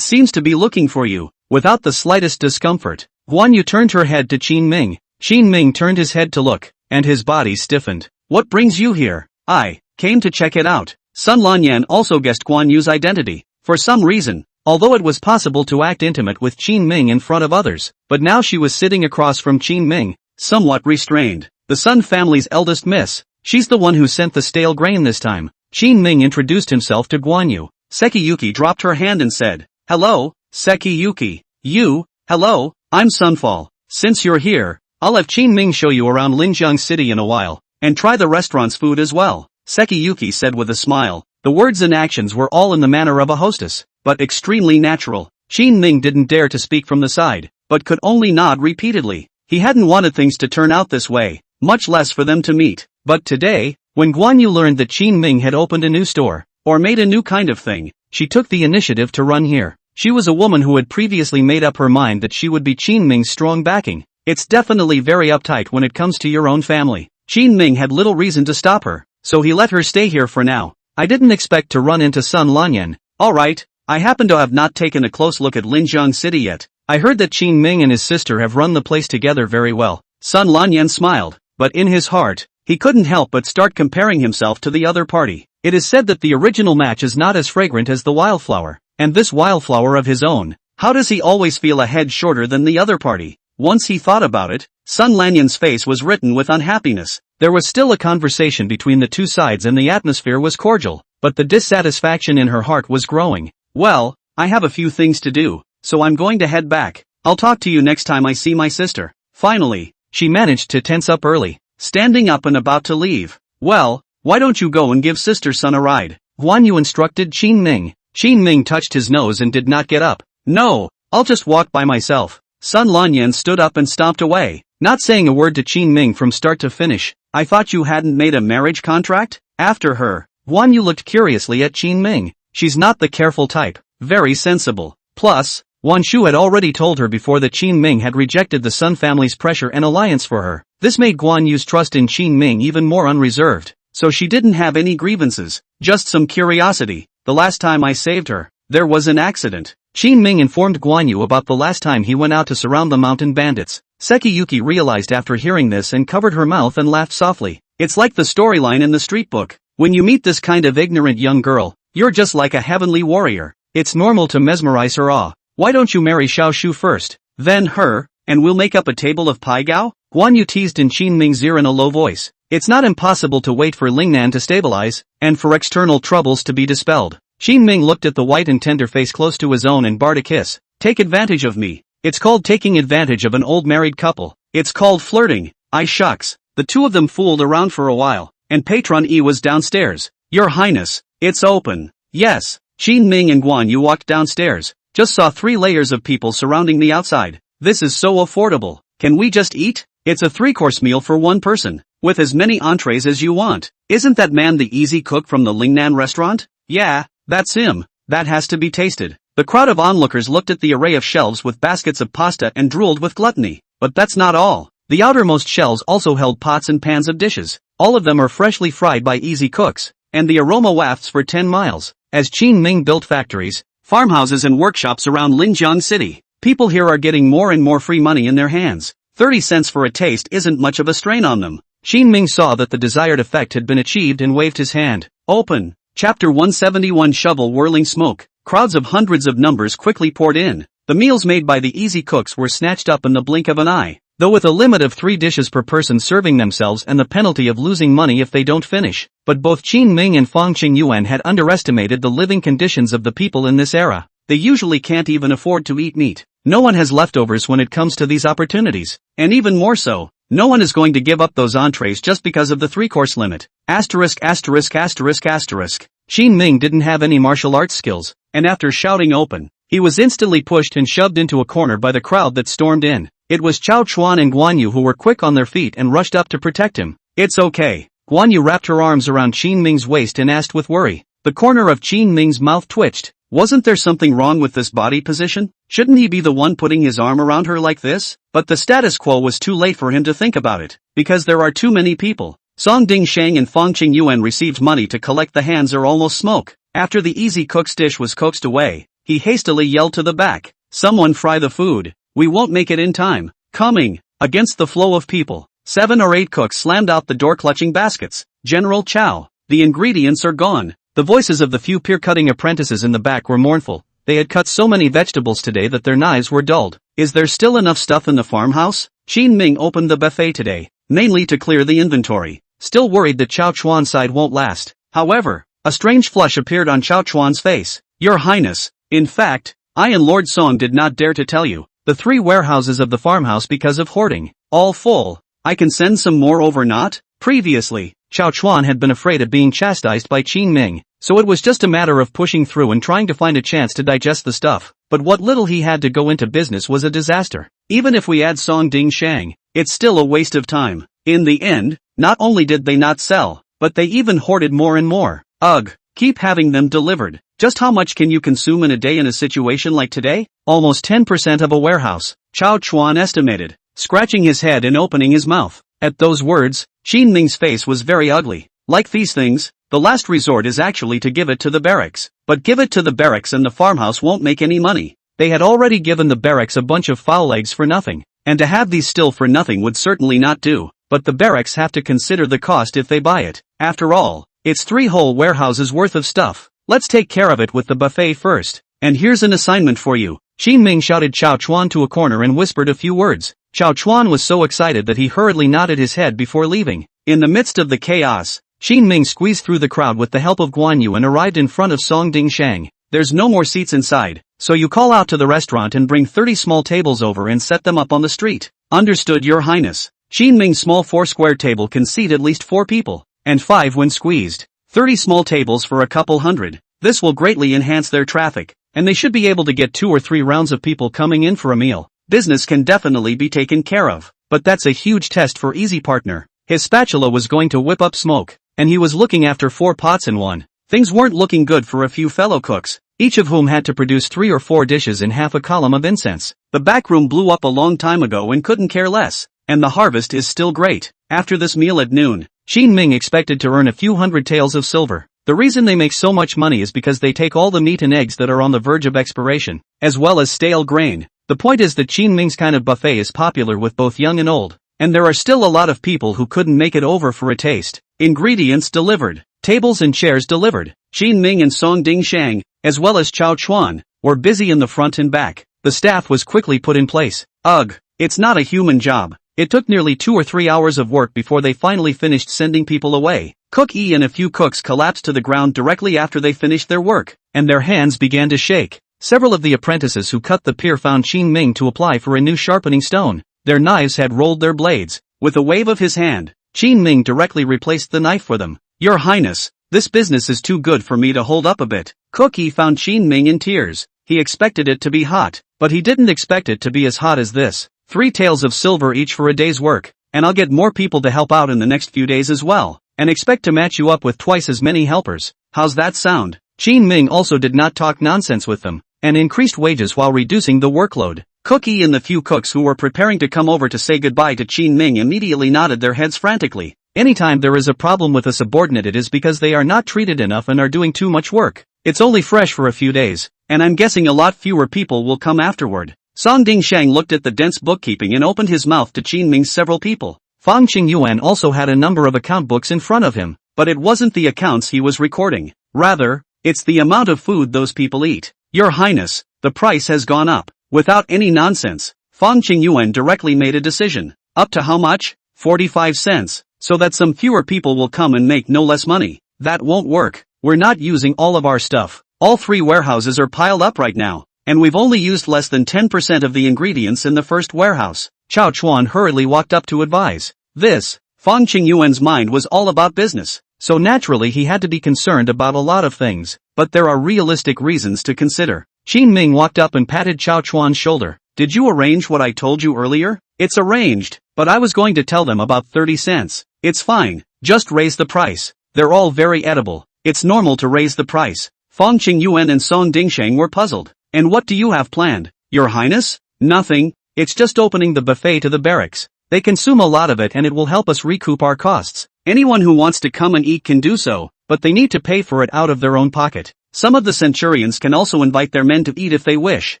seems to be looking for you. Without the slightest discomfort, Guan Yu turned her head to Qin Ming. Qin Ming turned his head to look, and his body stiffened. What brings you here? I came to check it out. Sun Lanyan also guessed Guan Yu's identity. For some reason, although it was possible to act intimate with Qin Ming in front of others, but now she was sitting across from Qin Ming, somewhat restrained. The Sun family's eldest miss. She's the one who sent the stale grain this time. Qin Ming introduced himself to Guan Yu. Sekiyuki dropped her hand and said, Hello, Sekiyuki. You, hello, I'm Sunfall. Since you're here, I'll have Qin Ming show you around Linjiang City in a while, and try the restaurant's food as well, Sekiyuki said with a smile. The words and actions were all in the manner of a hostess, but extremely natural. Qin Ming didn't dare to speak from the side, but could only nod repeatedly. He hadn't wanted things to turn out this way, much less for them to meet. But today, when Guan Yu learned that Qin Ming had opened a new store, or made a new kind of thing, she took the initiative to run here. She was a woman who had previously made up her mind that she would be Qin Ming's strong backing. It's definitely very uptight when it comes to your own family. Qin Ming had little reason to stop her, so he let her stay here for now. I didn't expect to run into Sun Lanyan. Alright, I happen to have not taken a close look at Linjiang City yet. I heard that Qin Ming and his sister have run the place together very well. Sun Lanyan smiled, but in his heart, he couldn't help but start comparing himself to the other party. It is said that the original match is not as fragrant as the wildflower, and this wildflower of his own, how does he always feel a head shorter than the other party? Once he thought about it, Sun Lanyan's face was written with unhappiness. There was still a conversation between the two sides and the atmosphere was cordial, but the dissatisfaction in her heart was growing. Well, I have a few things to do, so I'm going to head back. I'll talk to you next time I see my sister. Finally, she managed to tense up early, standing up and about to leave. Well, why don't you go and give Sister Sun a ride? Guan Yu instructed Qin Ming. Qin Ming touched his nose and did not get up. No, I'll just walk by myself. Sun Lanyan stood up and stomped away, not saying a word to Qin Ming from start to finish. I thought you hadn't made a marriage contract? After her, Guan Yu looked curiously at Qin Ming. She's not the careful type, very sensible. Plus, Wan Shu had already told her before that Qin Ming had rejected the Sun family's pressure and alliance for her. This made Guan Yu's trust in Qin Ming even more unreserved. So she didn't have any grievances, just some curiosity. The last time I saved her, there was an accident. Qin Ming informed Guan Yu about the last time he went out to surround the mountain bandits. Sekiyuki realized after hearing this and covered her mouth and laughed softly. It's like the storyline in the street book. When you meet this kind of ignorant young girl, you're just like a heavenly warrior. It's normal to mesmerize her awe. Why don't you marry Xiao Shu first, then her, and we'll make up a table of pai gao? Guan Yu teased in Qin Ming's ear in a low voice. It's not impossible to wait for Lingnan to stabilize, and for external troubles to be dispelled. Qin Ming looked at the white and tender face close to his own and barred a kiss. Take advantage of me. It's called taking advantage of an old married couple. It's called flirting. I shucks. The two of them fooled around for a while, and Patron E was downstairs. Your Highness, it's open. Yes. Qin Ming and Guan Yu walked downstairs. Just saw 3 layers of people surrounding the outside. This is so affordable. Can we just eat? It's a 3-course meal for one person, with as many entrees as you want. Isn't that man the easy cook from the Lingnan restaurant? Yeah, that's him. That has to be tasted. The crowd of onlookers looked at the array of shelves with baskets of pasta and drooled with gluttony. But that's not all. The outermost shelves also held pots and pans of dishes. All of them are freshly fried by easy cooks, and the aroma wafts for 10 miles. As Qin Ming built factories, farmhouses and workshops around Linjiang City, people here are getting more and more free money in their hands. 30 cents for a taste isn't much of a strain on them. Qin Ming saw that the desired effect had been achieved and waved his hand. Open. Chapter 171 Shovel Whirling Smoke. Crowds of hundreds of numbers quickly poured in. The meals made by the easy cooks were snatched up in the blink of an eye, though with a limit of 3 dishes per person serving themselves and the penalty of losing money if they don't finish. But both Qin Ming and Fang Qingyuan had underestimated the living conditions of the people in this era. They usually can't even afford to eat meat. No one has leftovers when it comes to these opportunities. And even more so, no one is going to give up those entrees just because of the 3-course limit. Asterisk asterisk asterisk asterisk. Qin Ming didn't have any martial arts skills, and after shouting open, he was instantly pushed and shoved into a corner by the crowd that stormed in. It was Chao Chuan and Guan Yu who were quick on their feet and rushed up to protect him. It's okay. Guan Yu wrapped her arms around Qin Ming's waist and asked with worry. The corner of Qin Ming's mouth twitched. Wasn't there something wrong with this body position? Shouldn't he be the one putting his arm around her like this? But the status quo was too late for him to think about it, because there are too many people. Song Ding Shang and Fang Qingyuan received money to collect the hands or almost smoke. After the easy cook's dish was coaxed away, he hastily yelled to the back. Someone fry the food. We won't make it in time. Coming. Against the flow of people, 7 or 8 cooks slammed out the door clutching baskets. General Chow, the ingredients are gone. The voices of the few pear-cutting apprentices in the back were mournful. They had cut so many vegetables today that their knives were dulled. Is there still enough stuff in the farmhouse? Qin Ming opened the buffet today, mainly to clear the inventory, still worried that Chao Chuan's side won't last. However, a strange flush appeared on Chao Chuan's face. Your Highness, in fact, I and Lord Song did not dare to tell you. The 3 warehouses of the farmhouse because of hoarding. All full. I can send some more over not? Previously, Chao Chuan had been afraid of being chastised by Qin Ming, so it was just a matter of pushing through and trying to find a chance to digest the stuff. But what little he had to go into business was a disaster. Even if we add Song Ding Shang, it's still a waste of time. In the end, not only did they not sell, but they even hoarded more and more. Ugh, keep having them delivered. Just how much can you consume in a day in a situation like today? Almost 10% of a warehouse, Chao Chuan estimated, scratching his head and opening his mouth. At those words, Qin Ming's face was very ugly. Like these things, the last resort is actually to give it to the barracks. But give it to the barracks and the farmhouse won't make any money. They had already given the barracks a bunch of foul eggs for nothing, and to have these still for nothing would certainly not do. But the barracks have to consider the cost if they buy it. After all, it's 3 whole warehouses worth of stuff. Let's take care of it with the buffet first. And here's an assignment for you. Qin Ming shouted Chao Chuan to a corner and whispered a few words. Chao Chuan was so excited that he hurriedly nodded his head before leaving. In the midst of the chaos, Qin Ming squeezed through the crowd with the help of Guan Yu and arrived in front of Song Dingshang. There's no more seats inside, so you call out to the restaurant and bring 30 small tables over and set them up on the street. Understood, Your Highness. Qin Ming's small 4-square table can seat at least 4 people, and 5 when squeezed. 30 small tables for a couple hundred. This will greatly enhance their traffic, and they should be able to get 2 or 3 rounds of people coming in for a meal. Business can definitely be taken care of, but that's a huge test for Easy Partner. His spatula was going to whip up smoke, and he was looking after 4 pots in one. Things weren't looking good for a few fellow cooks, each of whom had to produce 3 or 4 dishes in half a column of incense. The backroom blew up a long time ago and couldn't care less, and the harvest is still great. After this meal at noon, Qin Ming expected to earn a few hundred taels of silver. The reason they make so much money is because they take all the meat and eggs that are on the verge of expiration, as well as stale grain. The point is that Qin Ming's kind of buffet is popular with both young and old, and there are still a lot of people who couldn't make it over for a taste. Ingredients delivered. Tables and chairs delivered. Qin Ming and Song Dingshang, as well as Chao Chuan, were busy in the front and back. The staff was quickly put in place. Ugh, it's not a human job. It took nearly 2 or 3 hours of work before they finally finished sending people away. Cook E and a few cooks collapsed to the ground directly after they finished their work, and their hands began to shake. Several of the apprentices who cut the pier found Qin Ming to apply for a new sharpening stone. Their knives had rolled their blades. With a wave of his hand, Qin Ming directly replaced the knife for them. Your Highness, this business is too good for me to hold up a bit. Cook E found Qin Ming in tears. He expected it to be hot, but he didn't expect it to be as hot as this. 3 taels of silver each for a day's work, and I'll get more people to help out in the next few days as well, and expect to match you up with twice as many helpers. How's that sound? Qin Ming also did not talk nonsense with them, and increased wages while reducing the workload. Cookie and the few cooks who were preparing to come over to say goodbye to Qin Ming immediately nodded their heads frantically. Anytime there is a problem with a subordinate, it is because they are not treated enough and are doing too much work. It's only fresh for a few days, and I'm guessing a lot fewer people will come afterward. Song Dingshang looked at the dense bookkeeping and opened his mouth to Qin Ming's several people. Fang Qingyuan also had a number of account books in front of him, but it wasn't the accounts he was recording. Rather, it's the amount of food those people eat. Your Highness, the price has gone up. Without any nonsense, Fang Qingyuan directly made a decision. Up to how much? 45 cents. So that some fewer people will come and make no less money. That won't work. We're not using all of our stuff. All 3 warehouses are piled up right now, and we've only used less than 10% of the ingredients in the first warehouse. Chao Chuan hurriedly walked up to advise. Fang Qingyuan's mind was all about business, so naturally he had to be concerned about a lot of things, but there are realistic reasons to consider. Qin Ming walked up and patted Chao Chuan's shoulder. Did you arrange what I told you earlier? It's arranged, but I was going to tell them about 30 cents. It's fine, just raise the price. They're all very edible. It's normal to raise the price. Fang Qingyuan and Song Dingshang were puzzled. And what do you have planned, Your Highness? Nothing, it's just opening the buffet to the barracks. They consume a lot of it and it will help us recoup our costs. Anyone who wants to come and eat can do so, but they need to pay for it out of their own pocket. Some of the centurions can also invite their men to eat if they wish.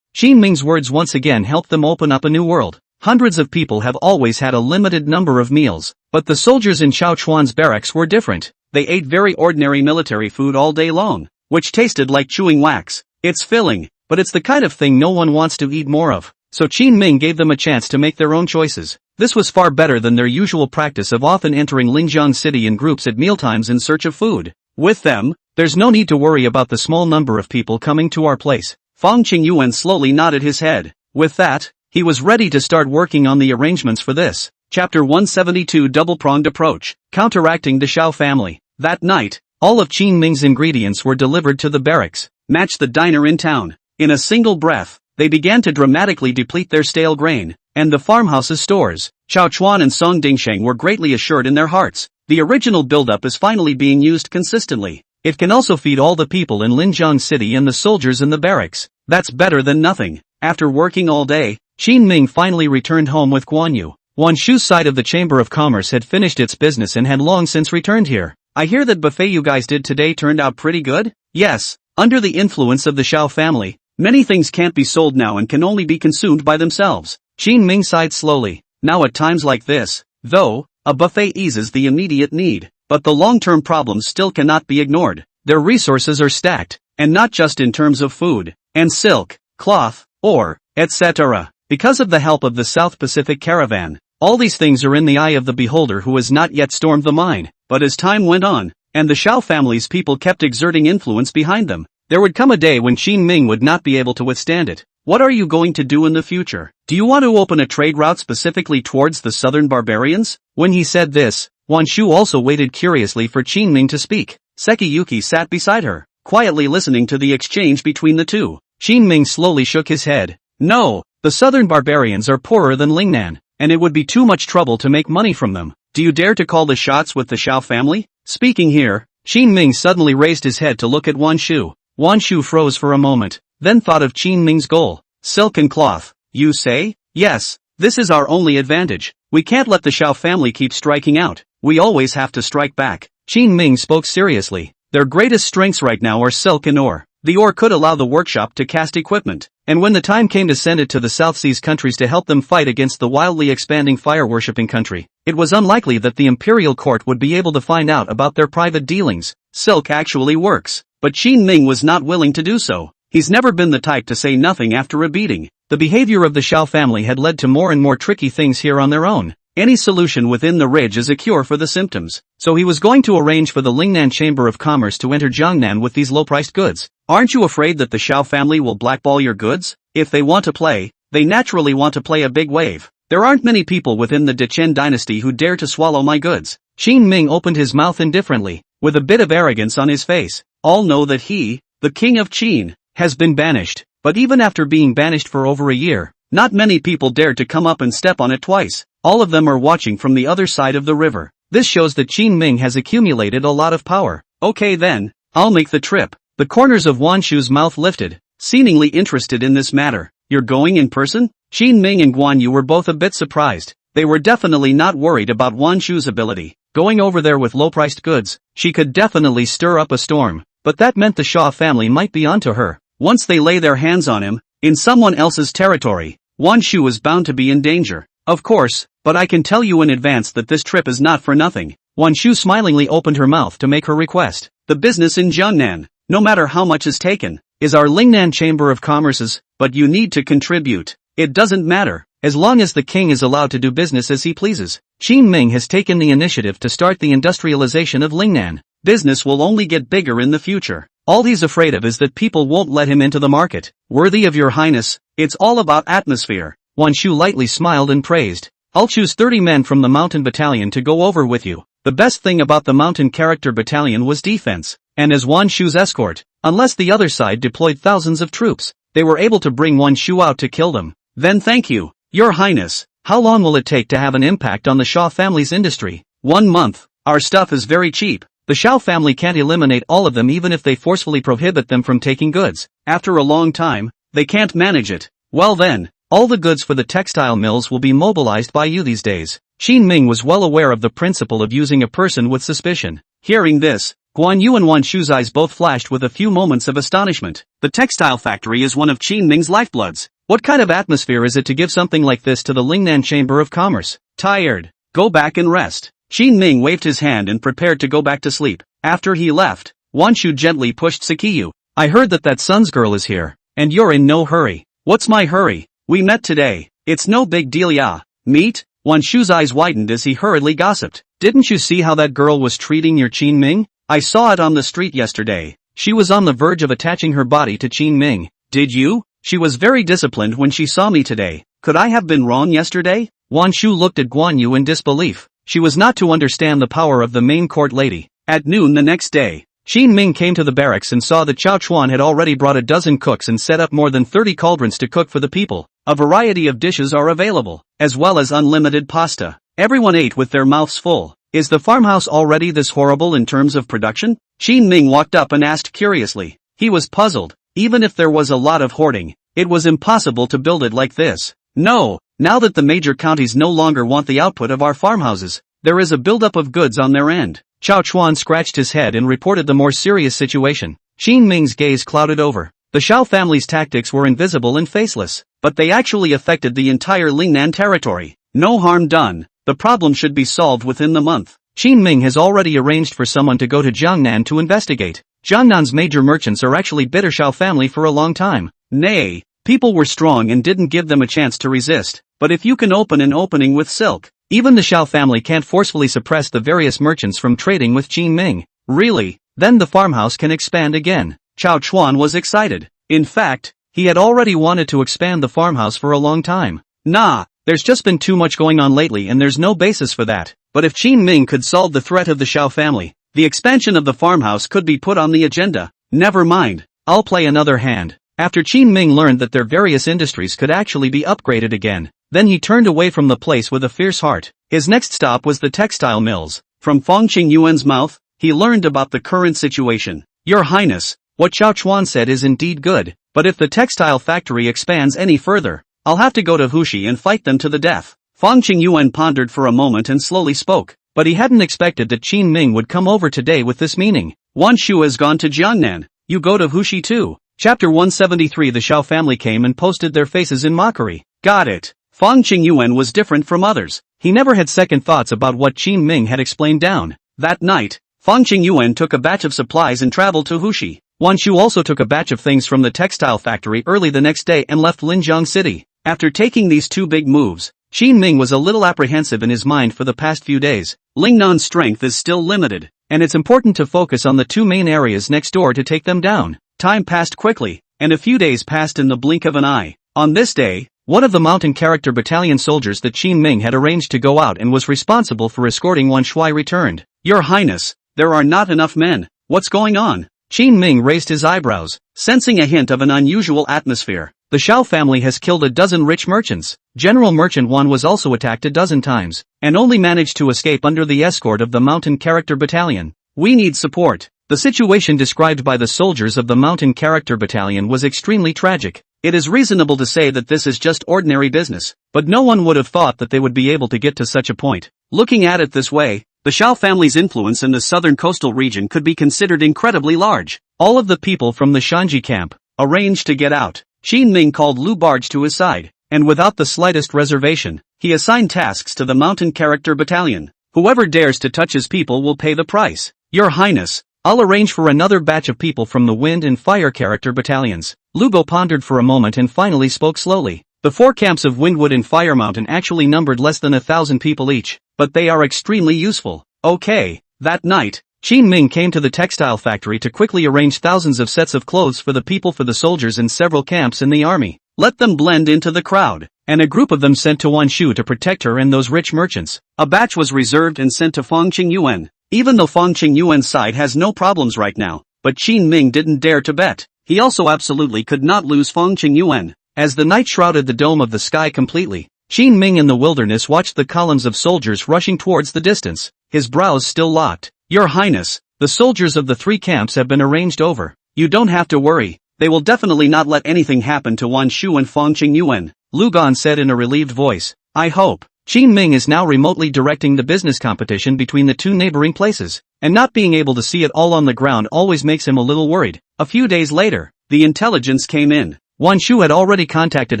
Qin Ming's words once again helped them open up a new world. Hundreds of people have always had a limited number of meals, but the soldiers in Chao Chuan's barracks were different. They ate very ordinary military food all day long, which tasted like chewing wax. It's filling, but it's the kind of thing no one wants to eat more of. So Qin Ming gave them a chance to make their own choices. This was far better than their usual practice of often entering Linjiang City in groups at mealtimes in search of food. With them, there's no need to worry about the small number of people coming to our place. Fang Qingyuan slowly nodded his head. With that, he was ready to start working on the arrangements for this. Chapter 172 Double-Pronged Approach. Counteracting the Shao family. That night, all of Qin Ming's ingredients were delivered to the barracks. Match the diner in town. In a single breath, they began to dramatically deplete their stale grain, and the farmhouse's stores. Chao Chuan and Song Dingshang were greatly assured in their hearts. The original buildup is finally being used consistently. It can also feed all the people in Linjiang City and the soldiers in the barracks. That's better than nothing. After working all day, Qin Ming finally returned home with Guan Yu. Wanshu's side of the Chamber of Commerce had finished its business and had long since returned here. I hear that buffet you guys did today turned out pretty good? Yes, under the influence of the Shao family, many things can't be sold now and can only be consumed by themselves. Qin Ming sighed slowly. Now at times like this, though, a buffet eases the immediate need, but the long-term problems still cannot be ignored. Their resources are stacked, and not just in terms of food, and silk, cloth, ore, etc. Because of the help of the South Pacific Caravan, All these things are in the eye of the beholder who has not yet stormed the mine. But as time went on, and the Shao family's people kept exerting influence behind them, there would come a day when Qin Ming would not be able to withstand it. What are you going to do in the future? Do you want to open a trade route specifically towards the southern barbarians? When he said this, Wan Shu also waited curiously for Qin Ming to speak. Sekiyuki sat beside her, quietly listening to the exchange between the two. Qin Ming slowly shook his head. No, the southern barbarians are poorer than Lingnan, and it would be too much trouble to make money from them. Do you dare to call the shots with the Shao family? Speaking here, Qin Ming suddenly raised his head to look at Wan Shu. Wan Shu froze for a moment, then thought of Qin Ming's goal. Silk and cloth, you say? Yes, this is our only advantage. We can't let the Shao family keep striking out. We always have to strike back. Qin Ming spoke seriously. Their greatest strengths right now are silk and ore. The ore could allow the workshop to cast equipment, and when the time came to send it to the South Seas countries to help them fight against the wildly expanding fire-worshipping country, it was unlikely that the Imperial court would be able to find out about their private dealings. Silk actually works, but Qin Ming was not willing to do so. He's never been the type to say nothing after a beating. The behavior of the Shao family had led to more and more tricky things here on their own. Any solution within the ridge is a cure for the symptoms, so he was going to arrange for the Lingnan Chamber of Commerce to enter Jiangnan with these low-priced goods. Aren't you afraid that the Shao family will blackball your goods? If they want to play, they naturally want to play a big wave. There aren't many people within the Dechen dynasty who dare to swallow my goods. Qin Ming opened his mouth indifferently, with a bit of arrogance on his face. All know that he, the king of Qin, has been banished, but even after being banished for over a year, not many people dared to come up and step on it twice. All of them are watching from the other side of the river. This shows that Qin Ming has accumulated a lot of power. Okay then, I'll make the trip. The corners of Wan Shu's mouth lifted, seemingly interested in this matter. You're going in person? Qin Ming and Guan Yu were both a bit surprised. They were definitely not worried about Wan Shu's ability. Going over there with low-priced goods, she could definitely stir up a storm, but that meant the Shaw family might be onto her. Once they lay their hands on him, in someone else's territory, Wan Shu was bound to be in danger. Of course, but I can tell you in advance that this trip is not for nothing. Wan Shu smilingly opened her mouth to make her request. The business in Jiangnan, no matter how much is taken, is our Lingnan Chamber of Commerce's, but you need to contribute. It doesn't matter, as long as the king is allowed to do business as he pleases. Qin Ming has taken the initiative to start the industrialization of Lingnan. Business will only get bigger in the future. All he's afraid of is that people won't let him into the market. Worthy of your highness, it's all about atmosphere. Wan Shu lightly smiled and praised. I'll choose 30 men from the mountain battalion to go over with you. The best thing about the mountain character battalion was defense, and as Wan Shu's escort, unless the other side deployed thousands of troops, they were able to bring Wan Shu out to kill them. Then thank you, your highness. How long will it take to have an impact on the Shaw family's industry? 1 month. Our stuff is very cheap. The Shao family can't eliminate all of them even if they forcefully prohibit them from taking goods. After a long time, they can't manage it. Well then, all the goods for the textile mills will be mobilized by you these days. Qin Ming was well aware of the principle of using a person with suspicion. Hearing this, Guan Yu and Wan Shu's eyes both flashed with a few moments of astonishment. The textile factory is one of Qin Ming's lifebloods. What kind of atmosphere is it to give something like this to the Lingnan Chamber of Commerce? Tired. Go back and rest. Qin Ming waved his hand and prepared to go back to sleep. After he left, Wan Shu gently pushed Sakiyu. I heard that son's girl is here, and you're in no hurry. What's my hurry? We met today. It's no big deal, yeah. Meet? Wan Shu's eyes widened as he hurriedly gossiped. Didn't you see how that girl was treating your Qin Ming? I saw it on the street yesterday. She was on the verge of attaching her body to Qin Ming. Did you? She was very disciplined when she saw me today. Could I have been wrong yesterday? Wan Shu looked at Guan Yu in disbelief. She was not to understand the power of the main court lady. At noon the next day, Qin Ming came to the barracks and saw that Chao Chuan had already brought a dozen cooks and set up more than 30 cauldrons to cook for the people. A variety of dishes are available, as well as unlimited pasta. Everyone ate with their mouths full. Is the farmhouse already this horrible in terms of production? Qin Ming walked up and asked curiously. He was puzzled. Even if there was a lot of hoarding, it was impossible to build it like this. No, now that the major counties no longer want the output of our farmhouses, there is a buildup of goods on their end. Chao Chuan scratched his head and reported the more serious situation. Qin Ming's gaze clouded over. The Shao family's tactics were invisible and faceless, but they actually affected the entire Lingnan territory. No harm done. The problem should be solved within the month. Qin Ming has already arranged for someone to go to Jiangnan to investigate. Jiangnan's major merchants are actually bitter Shao family for a long time. Nay, People were strong and didn't give them a chance to resist. But if you can open an opening with silk, even the Xiao family can't forcefully suppress the various merchants from trading with Qin Ming. Really? Then the farmhouse can expand again. Chao Chuan was excited. In fact, he had already wanted to expand the farmhouse for a long time. Nah, there's just been too much going on lately and there's no basis for that. But if Qin Ming could solve the threat of the Xiao family, the expansion of the farmhouse could be put on the agenda. Never mind, I'll play another hand. After Qin Ming learned that their various industries could actually be upgraded again, then he turned away from the place with a fierce heart. His next stop was the textile mills. From Fang Qingyuan's mouth, he learned about the current situation. Your Highness, what Chao Chuan said is indeed good, but if the textile factory expands any further, I'll have to go to Huxi and fight them to the death. Fang Qingyuan pondered for a moment and slowly spoke, but he hadn't expected that Qin Ming would come over today with this meaning. Wan Shu has gone to Jiangnan, you go to Huxi too. Chapter 173. The Xiao family came and posted their faces in mockery. Got it. Fang Qingyuan was different from others. He never had second thoughts about what Qin Ming had explained down. That night, Fang Qingyuan took a batch of supplies and traveled to Huxi. Wan Shu also took a batch of things from the textile factory early the next day and left Linjiang City. After taking these two big moves, Qin Ming was a little apprehensive in his mind for the past few days. Lingnan's strength is still limited, and it's important to focus on the two main areas next door to take them down. Time passed quickly, and a few days passed in the blink of an eye. On this day, one of the mountain character battalion soldiers that Qin Ming had arranged to go out and was responsible for escorting Wan Shui returned. Your Highness, there are not enough men. What's going on? Qin Ming raised his eyebrows, sensing a hint of an unusual atmosphere. The Xiao family has killed a dozen rich merchants. General Merchant Wan was also attacked a dozen times, and only managed to escape under the escort of the mountain character battalion. We need support. The situation described by the soldiers of the Mountain Character Battalion was extremely tragic. It is reasonable to say that this is just ordinary business, but no one would have thought that they would be able to get to such a point. Looking at it this way, the Xiao family's influence in the southern coastal region could be considered incredibly large. All of the people from the Shanji camp arranged to get out. Qin Ming called Lu Barge to his side, and without the slightest reservation, he assigned tasks to the Mountain Character Battalion. Whoever dares to touch his people will pay the price. Your Highness, I'll arrange for another batch of people from the Wind and Fire character battalions. Lugo pondered for a moment and finally spoke slowly. The four camps of Windwood and Fire Mountain actually numbered less than 1,000 people each, but they are extremely useful. Okay. That night, Qin Ming came to the textile factory to quickly arrange thousands of sets of clothes for the people for the soldiers in several camps in the army. Let them blend into the crowd, and a group of them sent to Wan Shu to protect her and those rich merchants. A batch was reserved and sent to Fang Qingyuan. Even though Fang Qingyuan's side has no problems right now, but Qin Ming didn't dare to bet. He also absolutely could not lose Fang Qingyuan. As the night shrouded the dome of the sky completely, Qin Ming in the wilderness watched the columns of soldiers rushing towards the distance, his brows still locked. Your Highness, the soldiers of the three camps have been arranged over. You don't have to worry, they will definitely not let anything happen to Wan Shu and Fang Qingyuan, Lu Gan said in a relieved voice. I hope. Qin Ming is now remotely directing the business competition between the two neighboring places, and not being able to see it all on the ground always makes him a little worried. A few days later, the intelligence came in. Wan Shu had already contacted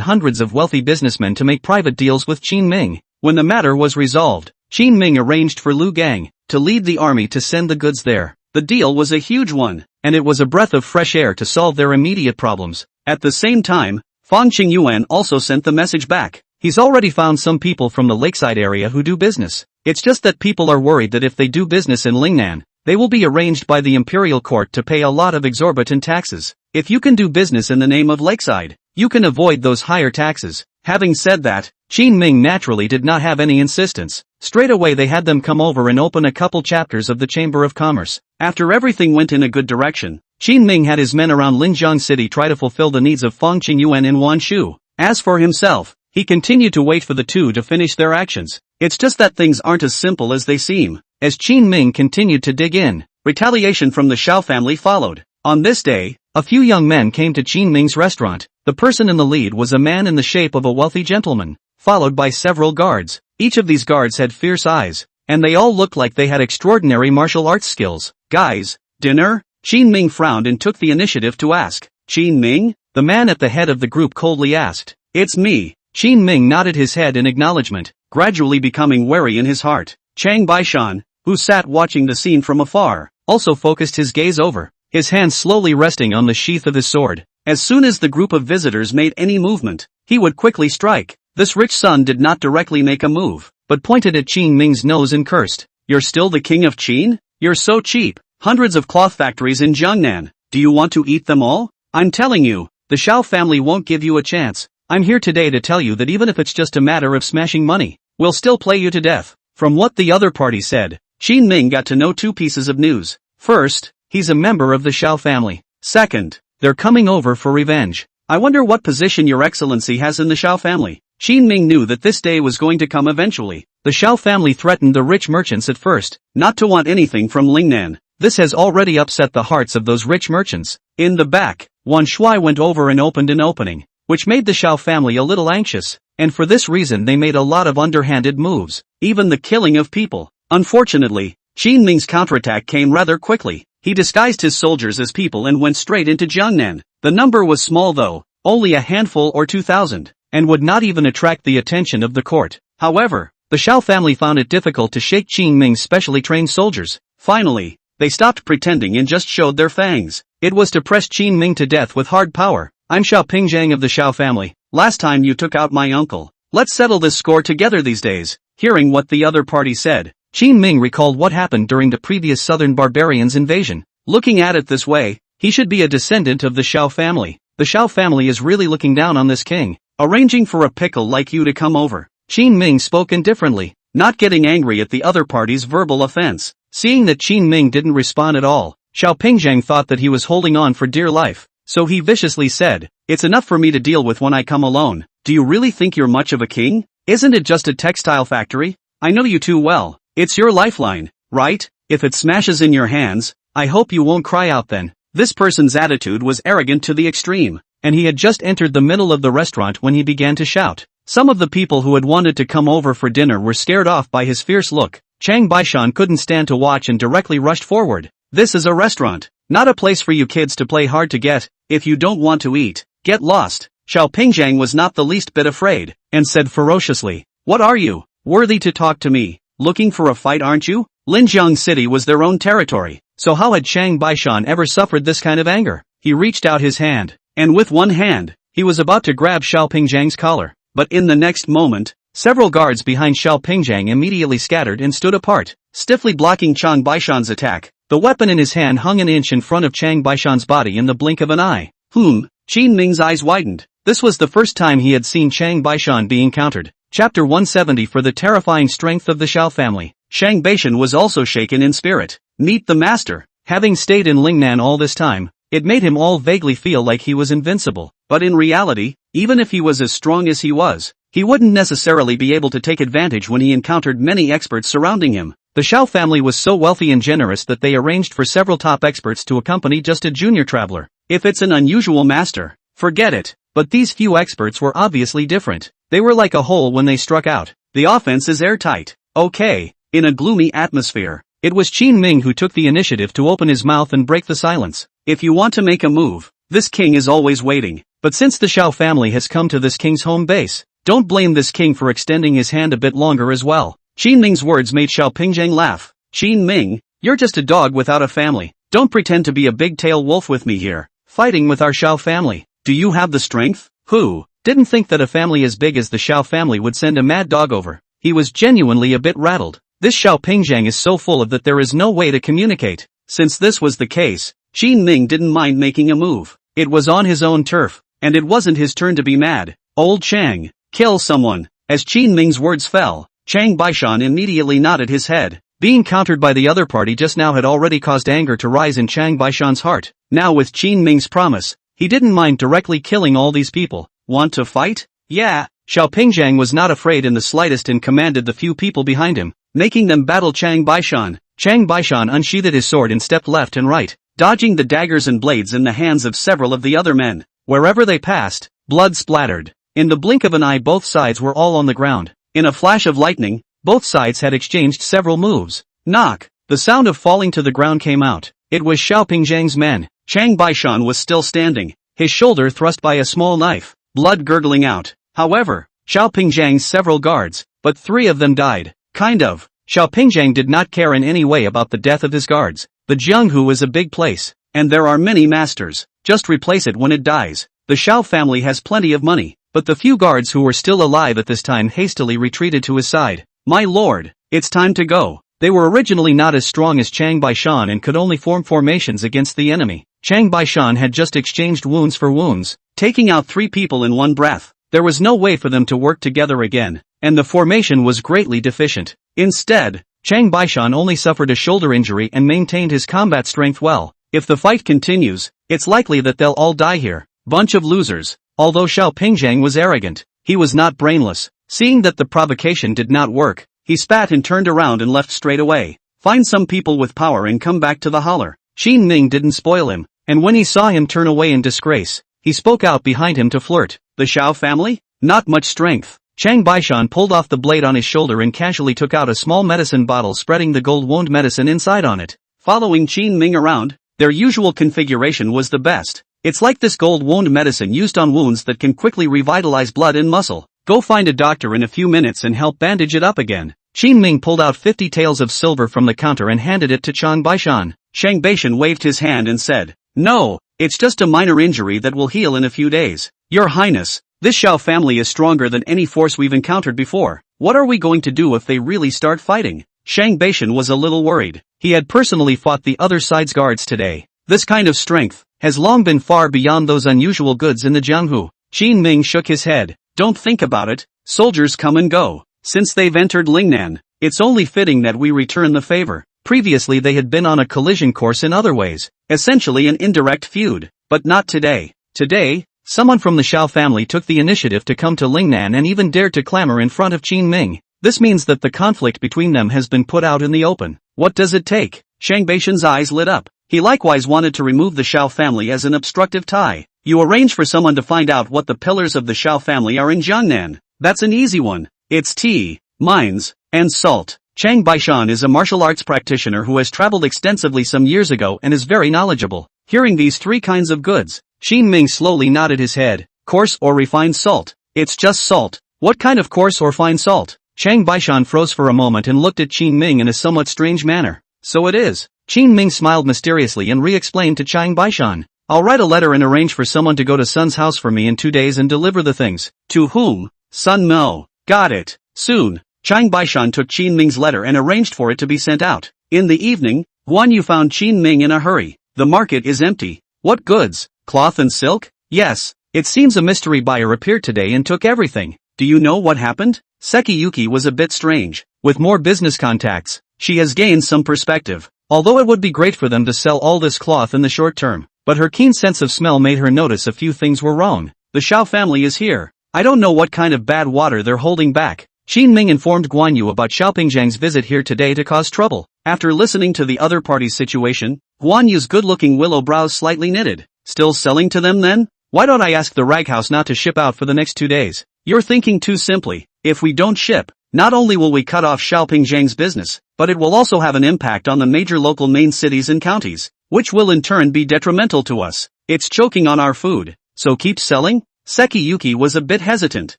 hundreds of wealthy businessmen to make private deals with Qin Ming. When the matter was resolved, Qin Ming arranged for Lu Gang to lead the army to send the goods there. The deal was a huge one, and it was a breath of fresh air to solve their immediate problems. At the same time, Fang Qingyuan also sent the message back. He's already found some people from the lakeside area who do business. It's just that people are worried that if they do business in Lingnan, they will be arranged by the Imperial court to pay a lot of exorbitant taxes. If you can do business in the name of Lakeside, you can avoid those higher taxes. Having said that, Qin Ming naturally did not have any insistence. Straight away they had them come over and open a couple chapters of the Chamber of Commerce. After everything went in a good direction, Qin Ming had his men around Linjiang City try to fulfill the needs of Fang Qingyuan and Wan Shu. As for himself, he continued to wait for the two to finish their actions. It's just that things aren't as simple as they seem. As Qin Ming continued to dig in, retaliation from the Xiao family followed. On this day, a few young men came to Qin Ming's restaurant. The person in the lead was a man in the shape of a wealthy gentleman, followed by several guards. Each of these guards had fierce eyes, and they all looked like they had extraordinary martial arts skills. Guys, dinner? Qin Ming frowned and took the initiative to ask. Qin Ming? The man at the head of the group coldly asked. It's me. Qin Ming nodded his head in acknowledgement, gradually becoming wary in his heart. Chang Baishan, who sat watching the scene from afar, also focused his gaze over, his hands slowly resting on the sheath of his sword. As soon as the group of visitors made any movement, he would quickly strike. This rich son did not directly make a move, but pointed at Qin Ming's nose and cursed. "You're still the king of Qin? You're so cheap. Hundreds of cloth factories in Jiangnan. Do you want to eat them all? I'm telling you, the Xiao family won't give you a chance. I'm here today to tell you that even if it's just a matter of smashing money, we'll still play you to death." From what the other party said, Qin Ming got to know two pieces of news. First, he's a member of the Xiao family. Second, they're coming over for revenge. "I wonder what position your excellency has in the Xiao family." Qin Ming knew that this day was going to come eventually. The Xiao family threatened the rich merchants at first, not to want anything from Lingnan. This has already upset the hearts of those rich merchants. In the back, Wan Shui went over and opened an opening, which made the Xiao family a little anxious, and for this reason they made a lot of underhanded moves, even the killing of people. Unfortunately, Qin Ming's counterattack came rather quickly. He disguised his soldiers as people and went straight into Jiangnan. The number was small though, only a handful or 2,000, and would not even attract the attention of the court. However, the Xiao family found it difficult to shake Qin Ming's specially trained soldiers. Finally, they stopped pretending and just showed their fangs. It was to press Qin Ming to death with hard power. "I'm Xiao Pingzhang of the Xiao family. Last time you took out my uncle. Let's settle this score together these days." Hearing what the other party said, Qin Ming recalled what happened during the previous southern barbarians' invasion. Looking at it this way, he should be a descendant of the Xiao family. The Xiao family is really looking down on this king, arranging for a pickle like you to come over. Qin Ming spoke indifferently, not getting angry at the other party's verbal offense. Seeing that Qin Ming didn't respond at all, Xiao Pingzhang thought that he was holding on for dear life, so he viciously said, "It's enough for me to deal with when I come alone. Do you really think you're much of a king? Isn't it just a textile factory? I know you too well. It's your lifeline, right? If it smashes in your hands, I hope you won't cry out then." This person's attitude was arrogant to the extreme, and he had just entered the middle of the restaurant when he began to shout. Some of the people who had wanted to come over for dinner were scared off by his fierce look. Chang Baishan couldn't stand to watch and directly rushed forward. "This is a restaurant, not a place for you kids to play hard to get. If you don't want to eat, get lost." Xiao Pingzhang was not the least bit afraid, and said ferociously, "What are you, worthy to talk to me? Looking for a fight, aren't you?" Linjiang City was their own territory, so how had Chang Baishan ever suffered this kind of anger? He reached out his hand, and with one hand, he was about to grab Xiao Pingzhang's collar, but in the next moment, several guards behind Xiao Pingzhang immediately scattered and stood apart, stiffly blocking Chang Baishan's attack. The weapon in his hand hung an inch in front of Chang Baishan's body in the blink of an eye. Qin Ming's eyes widened. This was the first time he had seen Chang Baishan being countered. Chapter 170 For the terrifying strength of the Xiao family. Chang Baishan was also shaken in spirit. Meet the master. Having stayed in Lingnan all this time, it made him all vaguely feel like he was invincible. But in reality, even if he was as strong as he was, he wouldn't necessarily be able to take advantage when he encountered many experts surrounding him. The Xiao family was so wealthy and generous that they arranged for several top experts to accompany just a junior traveler. If it's an unusual master, forget it. But these few experts were obviously different. They were like a hole when they struck out. The offense is airtight. Okay. In a gloomy atmosphere, it was Qin Ming who took the initiative to open his mouth and break the silence. "If you want to make a move, this king is always waiting. But since the Xiao family has come to this king's home base, don't blame this king for extending his hand a bit longer as well." Qin Ming's words made Xiao Pingzhang laugh. "Qin Ming, you're just a dog without a family. Don't pretend to be a big-tailed wolf with me here, fighting with our Xiao family. Do you have the strength?" Who didn't think that a family as big as the Xiao family would send a mad dog over? He was genuinely a bit rattled. This Xiao Pingzhang is so full of that there is no way to communicate. Since this was the case, Qin Ming didn't mind making a move. It was on his own turf, and it wasn't his turn to be mad. "Old Chang, kill someone." As Qin Ming's words fell, Chang Baishan immediately nodded his head. Being countered by the other party just now had already caused anger to rise in Chang Baishan's heart. Now with Qin Ming's promise, he didn't mind directly killing all these people. "Want to fight?" "Yeah." Xiao Pingzhang was not afraid in the slightest and commanded the few people behind him, making them battle Chang Baishan. Chang Baishan unsheathed his sword and stepped left and right, dodging the daggers and blades in the hands of several of the other men. Wherever they passed, blood splattered. In the blink of an eye both sides were all on the ground. In a flash of lightning, both sides had exchanged several moves. Knock! The sound of falling to the ground came out. It was Xiao Pingzhang's men. Chang Baishan was still standing, his shoulder thrust by a small knife, blood gurgling out. However, Xiao Pingzhang's several guards, but 3 of them died. Kind of. Xiao Pingzhang did not care in any way about the death of his guards. The Jianghu is a big place, and there are many masters. just replace it when it dies. The Xiao family has plenty of money, but the few guards who were still alive at this time hastily retreated to his side. My lord, it's time to go. They were originally not as strong as Chang Baishan and could only form formations against the enemy. Chang Baishan had just exchanged wounds for wounds, taking out 3 people in one breath. There was no way for them to work together again, and the formation was greatly deficient. Instead, Chang Baishan only suffered a shoulder injury and maintained his combat strength well. If the fight continues, it's likely that they'll all die here. Bunch of losers. Although Xiao Pingzhang was arrogant, he was not brainless. Seeing that the provocation did not work, he spat and turned around and left straight away. Find some people with power and come back to the holler. Xin Ming didn't spoil him, and when he saw him turn away in disgrace, he spoke out behind him to flirt. The Xiao family? Not much strength. Chang Baishan pulled off the blade on his shoulder and casually took out a small medicine bottle, spreading the gold wound medicine inside on it. Following Xin Ming around, their usual configuration was the best. It's like this gold wound medicine used on wounds that can quickly revitalize blood and muscle. Go find a doctor in a few minutes and help bandage it up again. Xin Ming pulled out 50 taels of silver from the counter and handed it to Chang Baishan. Chang Baishan waved his hand and said, "No, it's just a minor injury that will heal in a few days. Your Highness, this Xiao family is stronger than any force we've encountered before. What are we going to do if they really start fighting?" Chang Baishan was a little worried. He had personally fought the other side's guards today. This kind of strength has long been far beyond those unusual goods in the Jianghu. Xin Ming shook his head. Don't think about it. Soldiers come and go. Since they've entered Lingnan, it's only fitting that we return the favor. Previously they had been on a collision course in other ways, essentially an indirect feud, but not today. Today, someone from the Xiao family took the initiative to come to Lingnan and even dared to clamor in front of Qin Ming. This means that the conflict between them has been put out in the open. What does it take? Chang Baishan's eyes lit up. He likewise wanted to remove the Xiao family as an obstructive tie. You arrange for someone to find out what the pillars of the Xiao family are in Jiangnan. That's an easy one. It's tea, mines, and salt. Chang Baishan is a martial arts practitioner who has traveled extensively some years ago and is very knowledgeable. Hearing these 3 kinds of goods, Xin Ming slowly nodded his head. Coarse or refined salt? It's just salt. What kind of coarse or fine salt? Chang Baishan froze for a moment and looked at Qin Ming in a somewhat strange manner. So it is. Qin Ming smiled mysteriously and re-explained to Chang Baishan. I'll write a letter and arrange for someone to go to Sun's house for me in 2 days and deliver the things. To whom? Sun Mo. Got it. Soon. Chang Baishan took Qin Ming's letter and arranged for it to be sent out. In the evening, Guan Yu found Qin Ming in a hurry. The market is empty. What goods? Cloth and silk? Yes. It seems a mystery buyer appeared today and took everything. Do you know what happened? Sekiyuki was a bit strange. With more business contacts, she has gained some perspective. Although it would be great for them to sell all this cloth in the short term, but her keen sense of smell made her notice a few things were wrong. The Xiao family is here. I don't know what kind of bad water they're holding back. Qin Ming informed Guan Yu about Xiao Pingzhang's visit here today to cause trouble. After listening to the other party's situation, Guan Yu's good-looking willow brows slightly knitted. Still selling to them then? Why don't I ask the rag house not to ship out for the next 2 days? You're thinking too simply. If we don't ship, not only will we cut off Xiao Pingzhang's business, but it will also have an impact on the major local main cities and counties, which will in turn be detrimental to us. It's choking on our food. So keep selling? Sekiyuki was a bit hesitant.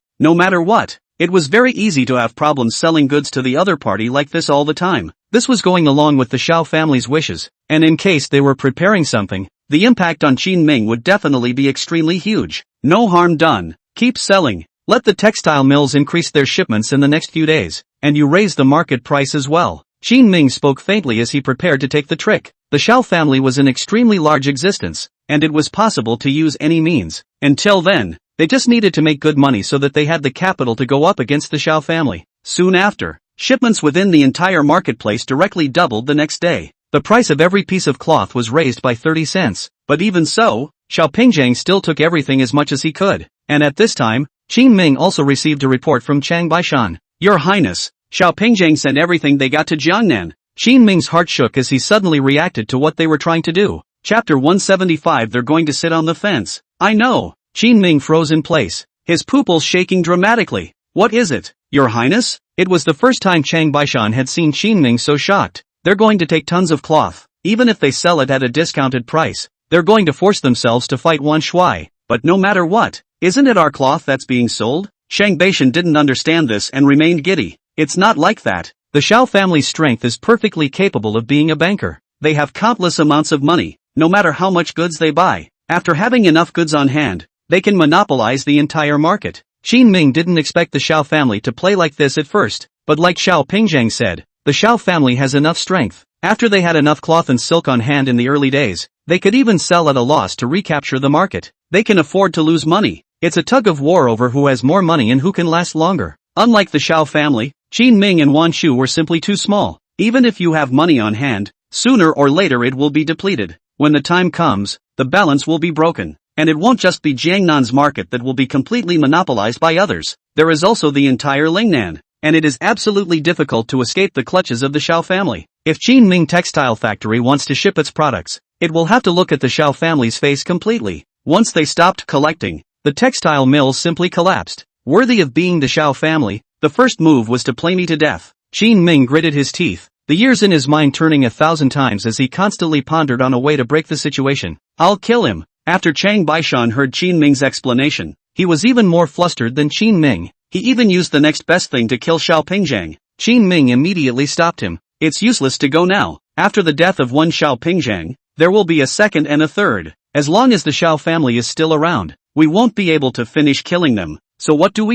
No matter what, it was very easy to have problems selling goods to the other party like this all the time. This was going along with the Xiao family's wishes, and in case they were preparing something, the impact on Qin Ming would definitely be extremely huge. No harm done. Keep selling. Let the textile mills increase their shipments in the next few days, and you raise the market price as well. Qin Ming spoke faintly as he prepared to take the trick. The Xiao family was an extremely large existence, and it was possible to use any means. Until then, they just needed to make good money so that they had the capital to go up against the Xiao family. Soon after, shipments within the entire marketplace directly doubled the next day. The price of every piece of cloth was raised by 30 cents, but even so, Xiao Pingzhang still took everything as much as he could. And at this time, Qin Ming also received a report from Chang Baishan. Your Highness, Xiao Pingzhang sent everything they got to Jiangnan. Qin Ming's heart shook as he suddenly reacted to what they were trying to do. Chapter 175. They're going to sit on the fence. I know. Qin Ming froze in place, his pupils shaking dramatically. What is it, Your Highness? It was the first time Chang Baishan had seen Qin Ming so shocked. They're going to take tons of cloth. Even if they sell it at a discounted price, they're going to force themselves to fight Wan Shui. But no matter what, isn't it our cloth that's being sold? Chang Baishan didn't understand this and remained giddy. It's not like that. The Xiao family's strength is perfectly capable of being a banker. They have countless amounts of money, no matter how much goods they buy. After having enough goods on hand, they can monopolize the entire market. Qin Ming didn't expect the Xiao family to play like this at first, but like Xiao Pingzhang said, the Xiao family has enough strength. After they had enough cloth and silk on hand in the early days, they could even sell at a loss to recapture the market. They can afford to lose money. It's a tug of war over who has more money and who can last longer. Unlike the Xiao family, Qin Ming and Wan Shu were simply too small. Even if you have money on hand, sooner or later it will be depleted. When the time comes, the balance will be broken. And it won't just be Jiangnan's market that will be completely monopolized by others. There is also the entire Lingnan, and it is absolutely difficult to escape the clutches of the Xiao family. If Qin Ming Textile Factory wants to ship its products, it will have to look at the Xiao family's face completely. Once they stopped collecting, the textile mills simply collapsed. Worthy of being the Xiao family, the first move was to play me to death. Qin Ming gritted his teeth, the years in his mind turning 1,000 times as he constantly pondered on a way to break the situation. I'll kill him. After Chang Baishan heard Qin Ming's explanation, he was even more flustered than Qin Ming. He even used the next best thing to kill Xiao Pingzhang. Qin Ming immediately stopped him. It's useless to go now. After the death of one Xiao Pingzhang, there will be a second and a third. As long as the Xiao family is still around, we won't be able to finish killing them. So what do?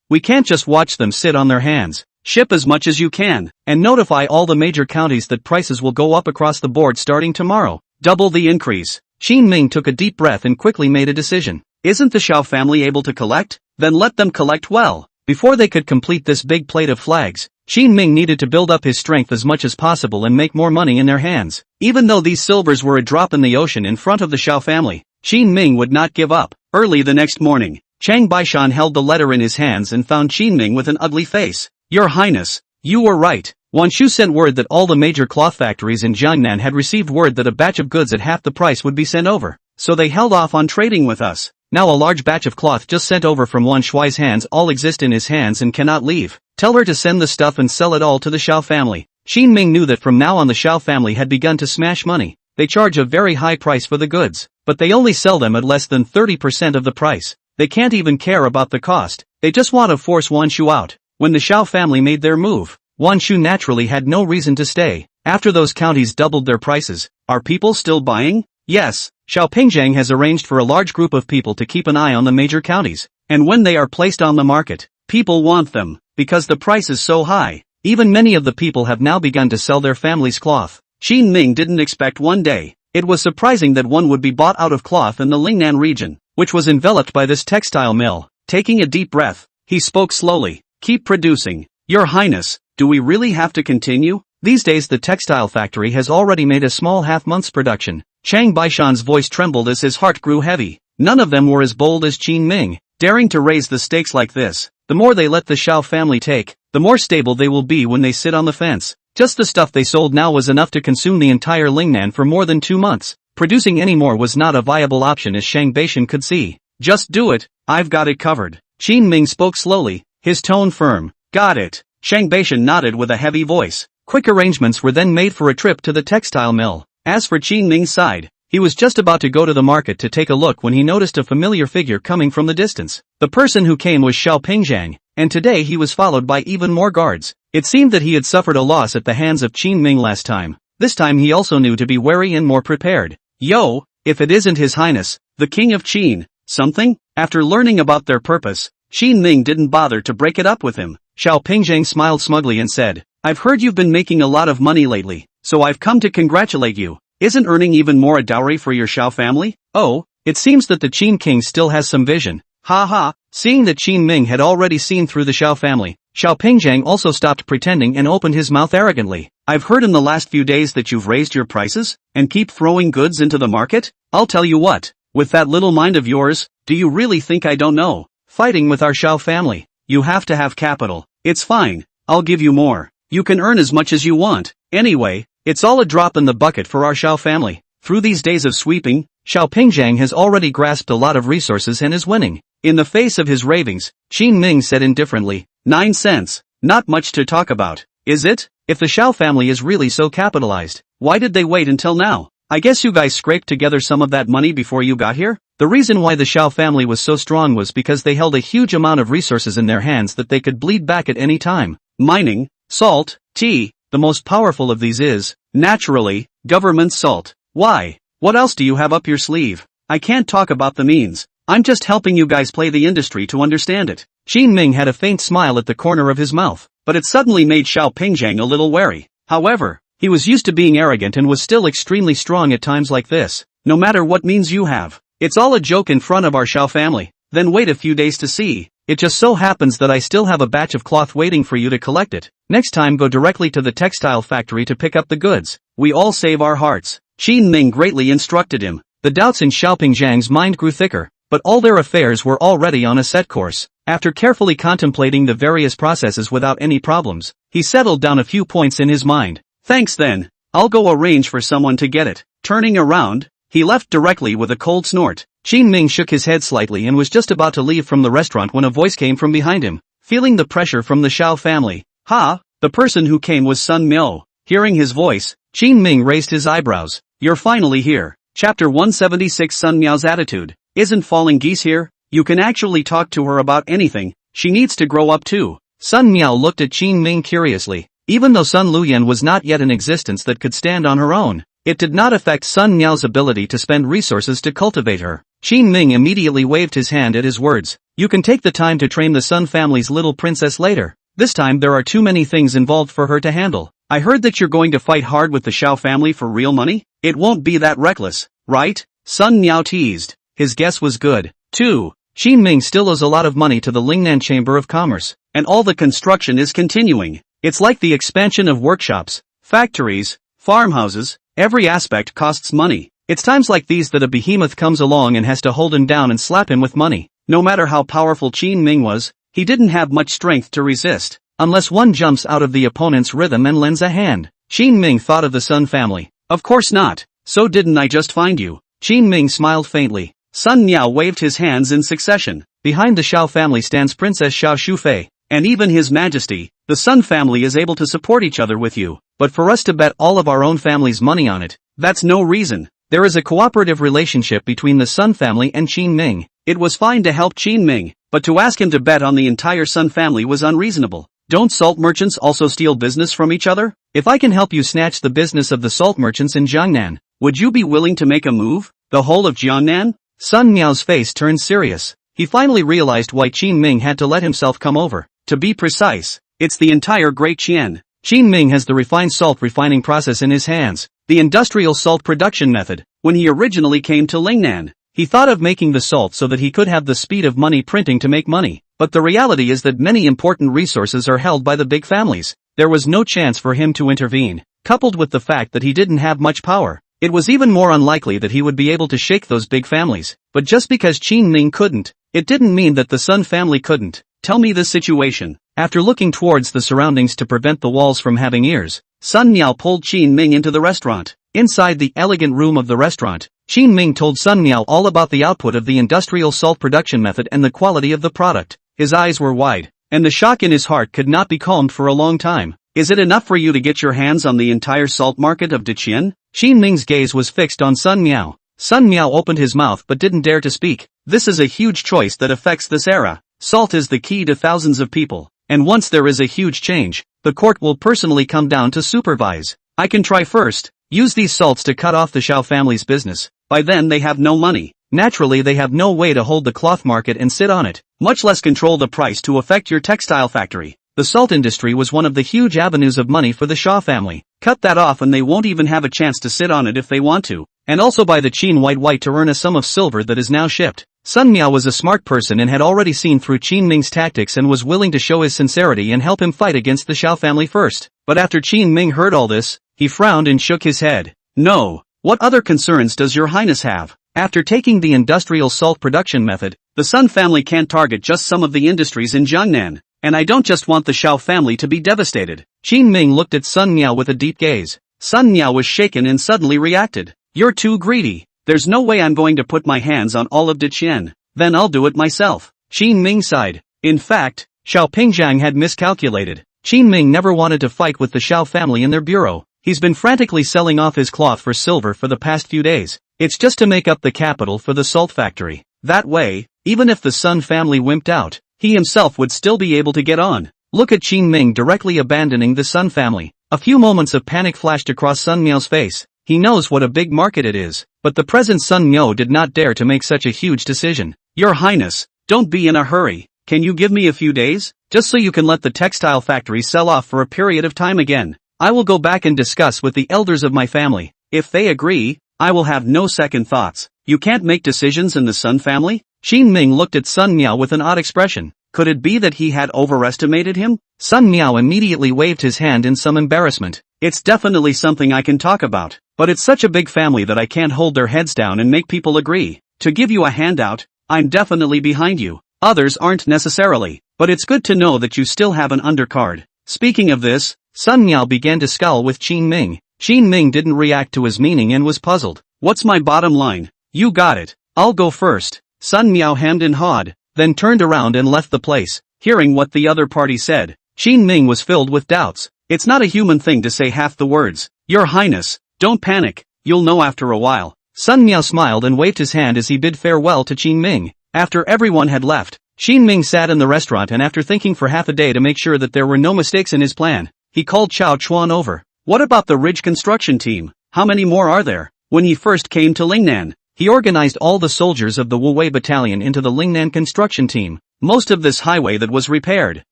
We can't just watch them sit on their hands. Ship as much as you can, and notify all the major counties that prices will go up across the board starting tomorrow. Double the increase. Qin Ming took a deep breath and quickly made a decision. Isn't the Xiao family able to collect? Then let them collect well. Before they could complete this big plate of flags, Qin Ming needed to build up his strength as much as possible and make more money in their hands. Even though these silvers were a drop in the ocean in front of the Xiao family, Qin Ming would not give up. Early the next morning, Chang Baishan held the letter in his hands and found Qin Ming with an ugly face. Your Highness, you were right. Wan Shu sent word that all the major cloth factories in Jiangnan had received word that a batch of goods at half the price would be sent over, so they held off on trading with us. Now a large batch of cloth just sent over from Wan Shuai's hands all exist in his hands and cannot leave. Tell her to send the stuff and sell it all to the Xiao family. Qin Ming knew that from now on the Xiao family had begun to smash money. They charge a very high price for the goods, but they only sell them at less than 30% of the price. They can't even care about the cost. They just want to force Wan Shu out. When the Xiao family made their move, Wan Shu naturally had no reason to stay. After those counties doubled their prices, are people still buying? Yes, Xiao Pingzhang has arranged for a large group of people to keep an eye on the major counties, and when they are placed on the market, people want them, because the price is so high. Even many of the people have now begun to sell their family's cloth. Qin Ming didn't expect one day. It was surprising that one would be bought out of cloth in the Lingnan region, which was enveloped by this textile mill. Taking a deep breath, he spoke slowly. Keep producing. Your Highness, do we really have to continue? These days the textile factory has already made a small half-month's production. Chang Baishan's voice trembled as his heart grew heavy. None of them were as bold as Qin Ming, daring to raise the stakes like this. The more they let the Xiao family take, the more stable they will be when they sit on the fence. Just the stuff they sold now was enough to consume the entire Lingnan for more than 2 months. Producing any more was not a viable option as Shang Baishan could see. Just do it, I've got it covered. Qin Ming spoke slowly, his tone firm. Got it. Shang Baishan nodded with a heavy voice. Quick arrangements were then made for a trip to the textile mill. As for Qin Ming's side, he was just about to go to the market to take a look when he noticed a familiar figure coming from the distance. The person who came was Xiao Pingzhang, and today he was followed by even more guards. It seemed that he had suffered a loss at the hands of Qin Ming last time. This time he also knew to be wary and more prepared. Yo, if it isn't His Highness, the King of Qin, something? After learning about their purpose, Qin Ming didn't bother to break it up with him. Xiao Pingzhang smiled smugly and said, I've heard you've been making a lot of money lately, so I've come to congratulate you. Isn't earning even more a dowry for your Xiao family? Oh, it seems that the Qin King still has some vision. Ha ha. Seeing that Qin Ming had already seen through the Xiao family, Xiao Pingzhang also stopped pretending and opened his mouth arrogantly. I've heard in the last few days that you've raised your prices, and keep throwing goods into the market? I'll tell you what, with that little mind of yours, do you really think I don't know? Fighting with our Xiao family, you have to have capital. It's fine, I'll give you more. You can earn as much as you want. Anyway, it's all a drop in the bucket for our Xiao family. Through these days of sweeping, Xiao Pingzhang has already grasped a lot of resources and is winning. In the face of his ravings, Qin Ming said indifferently, 9 cents. Not much to talk about, is it? If the Xiao family is really so capitalized, why did they wait until now? I guess you guys scraped together some of that money before you got here? The reason why the Xiao family was so strong was because they held a huge amount of resources in their hands that they could bleed back at any time. Mining, salt, tea, the most powerful of these is, naturally, government salt. Why? What else do you have up your sleeve? I can't talk about the means. I'm just helping you guys play the industry to understand it. Qin Ming had a faint smile at the corner of his mouth, but it suddenly made Xiao Pingjiang a little wary. However, he was used to being arrogant and was still extremely strong at times like this. No matter what means you have, it's all a joke in front of our Xiao family. Then wait a few days to see. It just so happens that I still have a batch of cloth waiting for you to collect it. Next time go directly to the textile factory to pick up the goods. We all save our hearts. Qin Ming greatly instructed him. The doubts in Xiao Pingjiang's mind grew thicker, but all their affairs were already on a set course. After carefully contemplating the various processes without any problems, he settled down a few points in his mind. Thanks then. I'll go arrange for someone to get it. Turning around, he left directly with a cold snort. Qin Ming shook his head slightly and was just about to leave from the restaurant when a voice came from behind him. Feeling the pressure from the Xiao family. Ha! The person who came was Sun Miao. Hearing his voice, Qin Ming raised his eyebrows. You're finally here. Chapter 176. Sun Miao's attitude. Isn't Falling Geese here? You can actually talk to her about anything. She needs to grow up too. Sun Miao looked at Qin Ming curiously. Even though Sun Luyan was not yet in existence that could stand on her own, it did not affect Sun Miao's ability to spend resources to cultivate her. Qin Ming immediately waved his hand at his words. You can take the time to train the Sun family's little princess later. This time there are too many things involved for her to handle. I heard that you're going to fight hard with the Xiao family for real money? It won't be that reckless, right? Sun Miao teased. His guess was good, too. Qin Ming still owes a lot of money to the Lingnan Chamber of Commerce, and all the construction is continuing. It's like the expansion of workshops, factories, farmhouses, every aspect costs money. It's times like these that a behemoth comes along and has to hold him down and slap him with money. No matter how powerful Qin Ming was, he didn't have much strength to resist, unless one jumps out of the opponent's rhythm and lends a hand. Qin Ming thought of the Sun family. Of course not. So didn't I just find you? Qin Ming smiled faintly. Sun Miao waved his hands in succession. Behind the Xiao family stands Princess Xiao Shufei, and even His Majesty, the Sun family is able to support each other with you. But for us to bet all of our own family's money on it, that's no reason. There is a cooperative relationship between the Sun family and Qin Ming. It was fine to help Qin Ming, but to ask him to bet on the entire Sun family was unreasonable. Don't salt merchants also steal business from each other? If I can help you snatch the business of the salt merchants in Jiangnan, would you be willing to make a move? The whole of Jiangnan? Sun Miao's face turned serious. He finally realized why Qin Ming had to let himself come over. To be precise, it's the entire Great Qian. Qin Ming has the refined salt refining process in his hands, the industrial salt production method. When he originally came to Lingnan, he thought of making the salt so that he could have the speed of money printing to make money. But the reality is that many important resources are held by the big families. There was no chance for him to intervene. Coupled with the fact that he didn't have much power, it was even more unlikely that he would be able to shake those big families. But just because Qin Ming couldn't, it didn't mean that the Sun family couldn't. Tell me the situation. After looking towards the surroundings to prevent the walls from having ears, Sun Miao pulled Qin Ming into the restaurant. Inside the elegant room of the restaurant, Qin Ming told Sun Miao all about the output of the industrial salt production method and the quality of the product. His eyes were wide, and the shock in his heart could not be calmed for a long time. Is it enough for you to get your hands on the entire salt market of Deqian? Qin Ming's gaze was fixed on Sun Miao. Sun Miao opened his mouth but didn't dare to speak. This is a huge choice that affects this era. Salt is the key to thousands of people, and once there is a huge change, the court will personally come down to supervise. I can try first. Use these salts to cut off the Xiao family's business. By then they have no money. Naturally they have no way to hold the cloth market and sit on it, much less control the price to affect your textile factory. The salt industry was one of the huge avenues of money for the Xia family. Cut that off and they won't even have a chance to sit on it if they want to. And also buy the Qin white to earn a sum of silver that is now shipped. Sun Miao was a smart person and had already seen through Qin Ming's tactics and was willing to show his sincerity and help him fight against the Xiao family first. But after Qin Ming heard all this, he frowned and shook his head. No. What other concerns does your highness have? After taking the industrial salt production method, the Sun family can't target just some of the industries in Jiangnan. And I don't just want the Xiao family to be devastated. Qin Ming looked at Sun Miao with a deep gaze. Sun Miao was shaken and suddenly reacted. You're too greedy. There's no way I'm going to put my hands on all of Deqian. Then I'll do it myself. Qin Ming sighed. In fact, Xiao Pingjiang had miscalculated. Qin Ming never wanted to fight with the Xiao family in their bureau. He's been frantically selling off his cloth for silver for the past few days. It's just to make up the capital for the salt factory. That way, even if the Sun family wimped out, he himself would still be able to get on. Look at Qin Ming directly abandoning the Sun family. A few moments of panic flashed across Sun Miao's face. he knows what a big market it is, but the present Sun Myo did not dare to make such a huge decision. Your Highness, don't be in a hurry, can you give me a few days? Just so you can let the textile factory sell off for a period of time again. I will go back and discuss with the elders of my family. If they agree, I will have no second thoughts. You can't make decisions in the Sun family? Qin Ming looked at Sun Miao with an odd expression. Could it be that he had overestimated him? Sun Miao immediately waved his hand in some embarrassment. It's definitely something I can talk about, but it's such a big family that I can't hold their heads down and make people agree. To give you a handout, I'm definitely behind you. Others aren't necessarily, but it's good to know that you still have an undercard. Speaking of this, Sun Miao began to scowl with Qin Ming. Qin Ming didn't react to his meaning and was puzzled. What's my bottom line? You got it. I'll go first. Sun Miao hemmed and hawed, then turned around and left the place. Hearing what the other party said, Qin Ming was filled with doubts. It's not a human thing to say half the words. Your Highness, don't panic, you'll know after a while. Sun Miao smiled and waved his hand as he bid farewell to Qin Ming. After everyone had left, Qin Ming sat in the restaurant and after thinking for half a day to make sure that there were no mistakes in his plan, he called Chao Chuan over. What about the Ridge construction team? How many more are there? When he first came to Lingnan, he organized all the soldiers of the Wuwei battalion into the Lingnan construction team. Most of this highway that was repaired,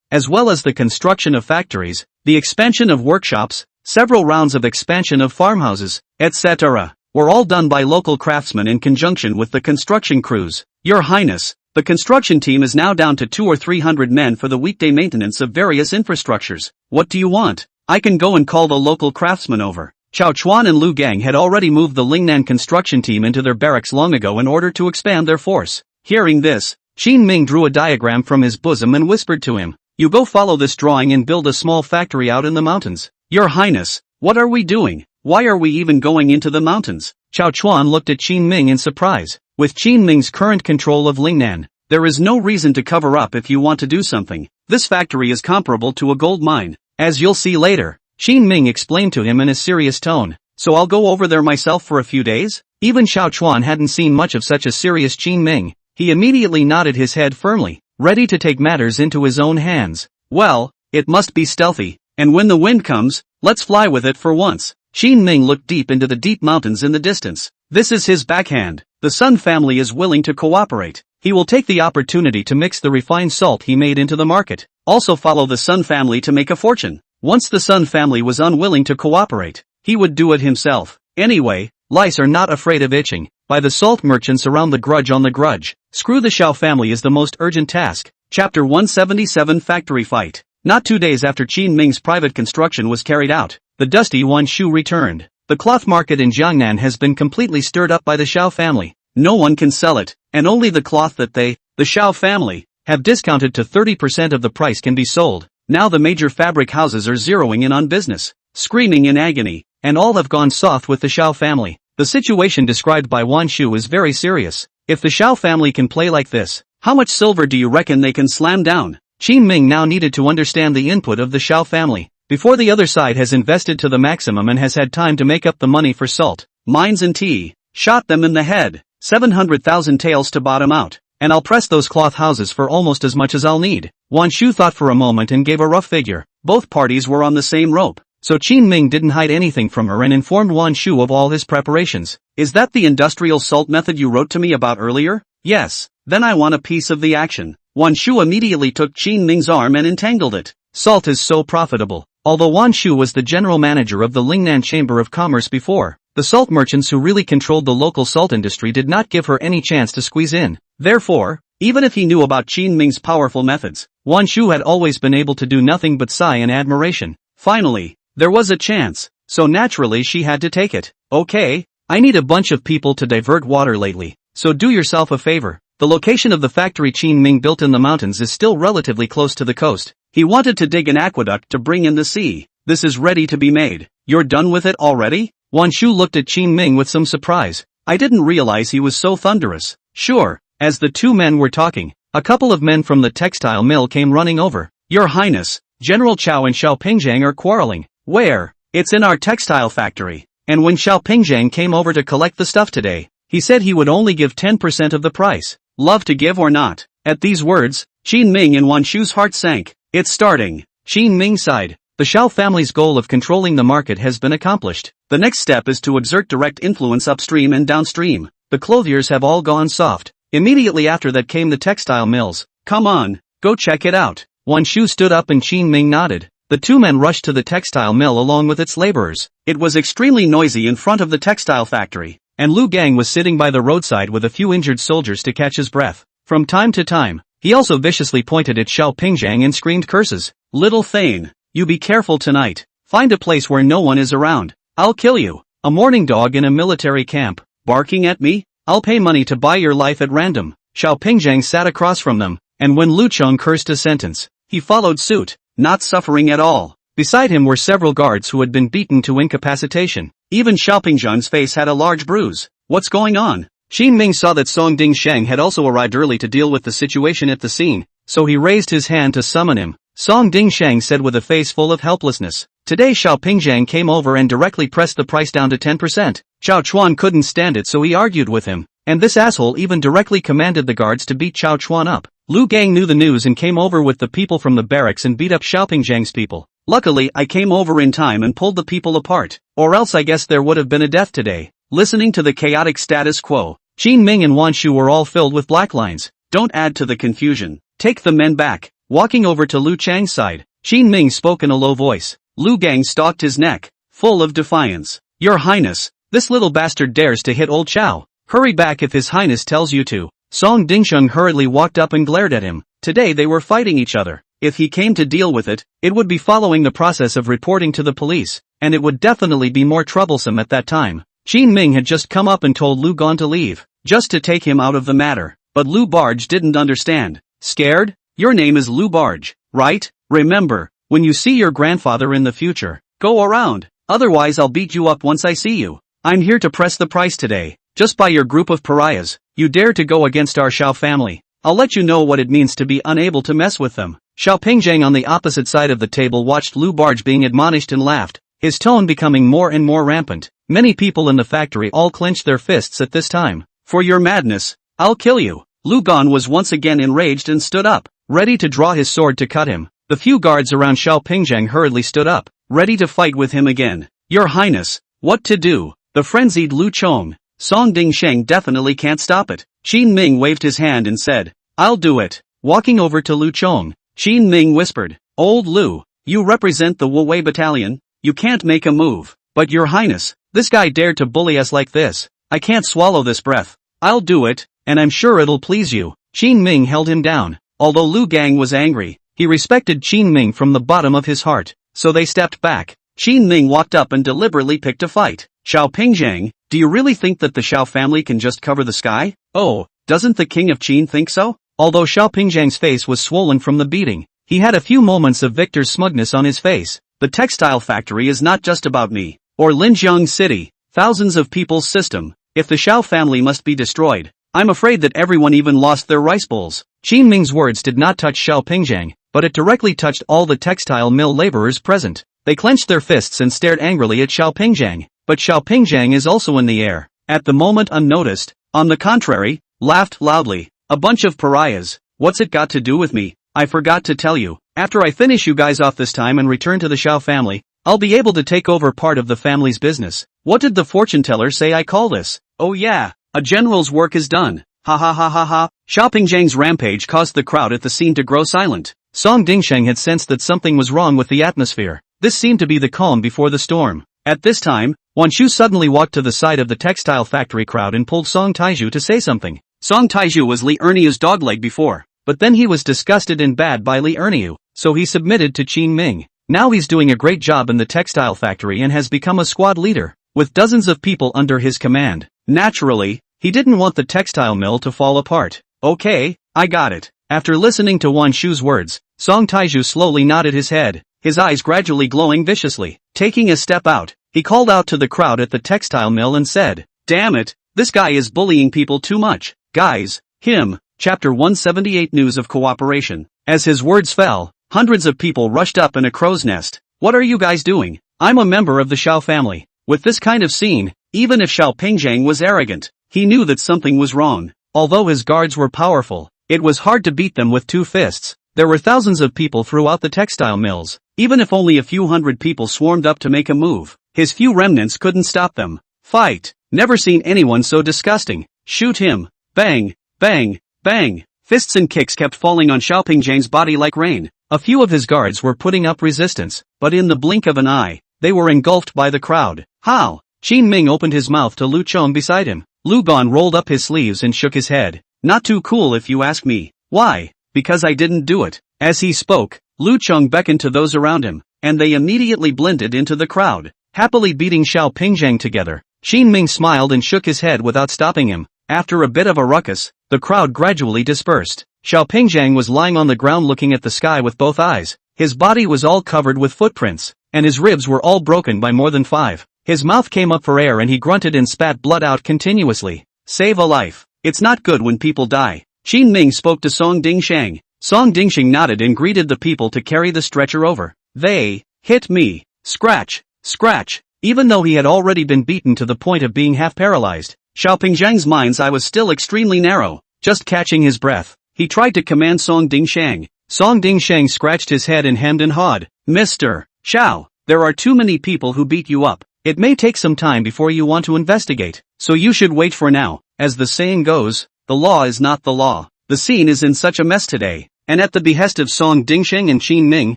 as well as the construction of factories, the expansion of workshops, several rounds of expansion of farmhouses, etc., were all done by local craftsmen in conjunction with the construction crews. Your Highness, the construction team is now down to 200 or 300 men for the weekday maintenance of various infrastructures. What do you want? I can go and call the local craftsmen over. Chao Chuan and Lu Gang had already moved the Lingnan construction team into their barracks long ago in order to expand their force. Hearing this, Qin Ming drew a diagram from his bosom and whispered to him, you go follow this drawing and build a small factory out in the mountains. Your Highness, what are we doing? Why are we even going into the mountains? Chao Chuan looked at Qin Ming in surprise. With Qin Ming's current control of Lingnan, there is no reason to cover up if you want to do something. This factory is comparable to a gold mine, as you'll see later. Qin Ming explained to him in a serious tone. So I'll go over there myself for a few days? Even Chao Chuan hadn't seen much of such a serious Qin Ming. He immediately nodded his head firmly, ready to take matters into his own hands. Well, it must be stealthy, and when the wind comes, let's fly with it for once. Qin Ming looked deep into the deep mountains in the distance. This is his backhand. The Sun family is willing to cooperate. He will take the opportunity to mix the refined salt he made into the market. Also follow the Sun family to make a fortune. Once the Sun family was unwilling to cooperate, he would do it himself. Anyway, lice are not afraid of itching. By the salt merchants around the grudge on the grudge. Screw the Shao family is the most urgent task. Chapter 177 Factory Fight. Not 2 days after Qin Ming's private construction was carried out, the dusty Wan Shu returned. The cloth market in Jiangnan has been completely stirred up by the Shao family. No one can sell it, and only the cloth that they, the Shao family, have discounted to 30% of the price can be sold. Now the major fabric houses are zeroing in on business, screaming in agony, and all have gone soft with the Shao family. The situation described by Wan Shu is very serious. If the Shao family can play like this, how much silver do you reckon they can slam down? Qin Ming now needed to understand the input of the Shao family, before the other side has invested to the maximum and has had time to make up the money for salt, mines and tea. Shot them in the head, 700,000 taels to bottom out, and I'll press those cloth houses for almost as much as I'll need. Wan Shu thought for a moment and gave a rough figure. Both parties were on the same rope, so Qin Ming didn't hide anything from her and informed Wan Shu of all his preparations. Is that the industrial salt method you wrote to me about earlier? Yes, then I want a piece of the action. Wan Shu immediately took Qin Ming's arm and entangled it. Salt is so profitable. Although Wan Shu was the general manager of the Lingnan Chamber of Commerce before, the salt merchants who really controlled the local salt industry did not give her any chance to squeeze in. Therefore, even if he knew about Qin Ming's powerful methods, Wan Shu had always been able to do nothing but sigh in admiration. Finally, there was a chance, so naturally she had to take it. Okay, I need a bunch of people to divert water lately, so do yourself a favor. The location of the factory Qin Ming built in the mountains is still relatively close to the coast. He wanted to dig an aqueduct to bring in the sea. This is ready to be made. You're done with it already? Wan Shu looked at Qin Ming with some surprise. I didn't realize he was so thunderous. Sure. As the two men were talking, a couple of men from the textile mill came running over. Your Highness, General Chao and Xiao Pingzhang are quarreling. Where? It's in our textile factory. And when Xiao Pingzhang came over to collect the stuff today, he said he would only give 10% of the price. Love to give or not? At these words, Qin Ming and Wan Shu's heart sank. It's starting. Qin Ming sighed. The The Xiao family's goal of controlling the market has been accomplished. The next step is to exert direct influence upstream and downstream. The clothiers have all gone soft. Immediately after that came the textile mills. Come on, go check it out. Wan Shu stood up and Qin Ming nodded. The two men rushed to the textile mill along with its laborers. It was extremely noisy in front of the textile factory, and Lu Gang was sitting by the roadside with a few injured soldiers to catch his breath. From time to time, he also viciously pointed at Xiao Pingzhang and screamed curses. Little Thane, you be careful tonight. Find a place where no one is around. I'll kill you. A mourning dog in a military camp. Barking at me? I'll pay money to buy your life at random. Xiao Pingzhang sat across from them, and when Lu Cheng cursed a sentence, he followed suit, not suffering at all. Beside him were several guards who had been beaten to incapacitation. Even Xiao Pingzhang's face had a large bruise. What's going on? Qin Ming saw that Song Dingsheng had also arrived early to deal with the situation at the scene, so he raised his hand to summon him. Song Dingsheng said with a face full of helplessness. Today Xiao Pingzhang came over and directly pressed the price down to 10%. Chao Chuan couldn't stand it, so he argued with him, and this asshole even directly commanded the guards to beat Chao Chuan up. Lu Gang knew the news and came over with the people from the barracks and beat up Xiao Pingzhang's people. Luckily I came over in time and pulled the people apart, or else I guess there would have been a death today. Listening to the chaotic status quo, Qin Ming and Wan Shu were all filled with black lines. Don't add to the confusion. Take the men back. Walking over to Lu Chang's side, Qin Ming spoke in a low voice. Lu Gang stalked his neck, full of defiance. Your Highness, this little bastard dares to hit old Chao. Hurry back if His Highness tells you to. Song Dingsheng hurriedly walked up and glared at him. Today they were fighting each other. If he came to deal with it, it would be following the process of reporting to the police, and it would definitely be more troublesome at that time. Qin Ming had just come up and told Lu Gan to leave, just to take him out of the matter. But Lu Barge didn't understand. Scared? Your name is Lu Barge, right? Remember, when you see your grandfather in the future, go around. Otherwise I'll beat you up once I see you. I'm here to press the price today. Just by your group of pariahs, you dare to go against our Xiao family. I'll let you know what it means to be unable to mess with them. Xiao Pingzhang on the opposite side of the table watched Lu Barge being admonished and laughed, his tone becoming more and more rampant. Many people in the factory all clenched their fists at this time. For your madness, I'll kill you. Lu Gan was once again enraged and stood up, ready to draw his sword to cut him. The few guards around Xiao Pingzhang hurriedly stood up, ready to fight with him again. Your Highness, what to do? The frenzied Lu Chong. Song Dingsheng definitely can't stop it. Qin Ming waved his hand and said, I'll do it. Walking over to Lu Chong, Qin Ming whispered, Old Lu, you represent the Wu Wei battalion? You can't make a move. But Your Highness, this guy dared to bully us like this. I can't swallow this breath. I'll do it, and I'm sure it'll please you. Qin Ming held him down. Although Lu Gang was angry, he respected Qin Ming from the bottom of his heart, so they stepped back. Qin Ming walked up and deliberately picked a fight. Xiao Pingzhang, do you really think that the Xiao family can just cover the sky? Oh, doesn't the king of Qin think so? Although Xiao Pingzhang's face was swollen from the beating, he had a few moments of victor's smugness on his face. The textile factory is not just about me, or Linjiang City, thousands of people's system. If the Xiao family must be destroyed, I'm afraid that everyone even lost their rice bowls. Qin Ming's words did not touch Xiao Pingzhang, but it directly touched all the textile mill laborers present. They clenched their fists and stared angrily at Xiao Pingzhang. But Xiao Pingzhang is also in the air, at the moment unnoticed, on the contrary, laughed loudly. A bunch of pariahs, what's it got to do with me? I forgot to tell you, after I finish you guys off this time and return to the Xiao family, I'll be able to take over part of the family's business. What did the fortune teller say I call this? Oh yeah, a general's work is done. Ha ha ha ha ha. Xiao Pingzhang's rampage caused the crowd at the scene to grow silent. Song Dingsheng had sensed that something was wrong with the atmosphere. This seemed to be the calm before the storm. At this time, Wan Shu suddenly walked to the side of the textile factory crowd and pulled Song Taiju to say something. Song Taiju was Li Erniu's dogleg before, but then he was disgusted and bad by Li Erniu, so he submitted to Qin Ming. Now he's doing a great job in the textile factory and has become a squad leader, with dozens of people under his command. Naturally, he didn't want the textile mill to fall apart. Okay, I got it. After listening to Wan Shu's words, Song Taiju slowly nodded his head, his eyes gradually glowing viciously. Taking a step out, he called out to the crowd at the textile mill and said, Damn it, this guy is bullying people too much. Guys, him. Chapter 178 News of Cooperation. As his words fell, hundreds of people rushed up in a crow's nest. What are you guys doing? I'm a member of the Xiao family. With this kind of scene, even if Xiao Pingzhang was arrogant, he knew that something was wrong. Although his guards were powerful, it was hard to beat them with two fists. There were thousands of people throughout the textile mills. Even if only a few hundred people swarmed up to make a move, his few remnants couldn't stop them. Fight! Never seen anyone so disgusting. Shoot him! Bang! Bang! Bang! Fists and kicks kept falling on Xiaopingjiang's body like rain. A few of his guards were putting up resistance, but in the blink of an eye, they were engulfed by the crowd. How? Qin Ming opened his mouth to Lu Chong beside him. Lu Gan rolled up his sleeves and shook his head. Not too cool if you ask me. Why? Because I didn't do it. As he spoke, Lu Chong beckoned to those around him, and they immediately blended into the crowd, happily beating Xiaopingjiang together. Qin Ming smiled and shook his head without stopping him. After a bit of a ruckus, the crowd gradually dispersed. Xiaopingjiang was lying on the ground looking at the sky with both eyes. His body was all covered with footprints, and his ribs were all broken by more than 5. His mouth came up for air and he grunted and spat blood out continuously. Save a life. It's not good when people die. Qin Ming spoke to Song Dingshang. Song Dingshang nodded and greeted the people to carry the stretcher over. They hit me. Scratch. Scratch. Even though he had already been beaten to the point of being half paralyzed, Xiaopingjiang's mind's eye was still extremely narrow. Just catching his breath, he tried to command Song Dingshang. Song Dingshang scratched his head and hemmed and hawed. Mr. Xiao, there are too many people who beat you up. It may take some time before you want to investigate, so you should wait for now. As the saying goes, the law is not the law. The scene is in such a mess today, and at the behest of Song Dingsheng and Qin Ming,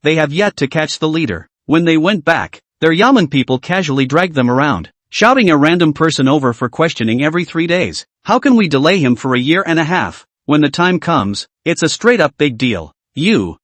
they have yet to catch the leader. When they went back, their Yamen people casually dragged them around, shouting a random person over for questioning every 3 days. How can we delay him for a year and a half? When the time comes, it's a straight-up big deal. You.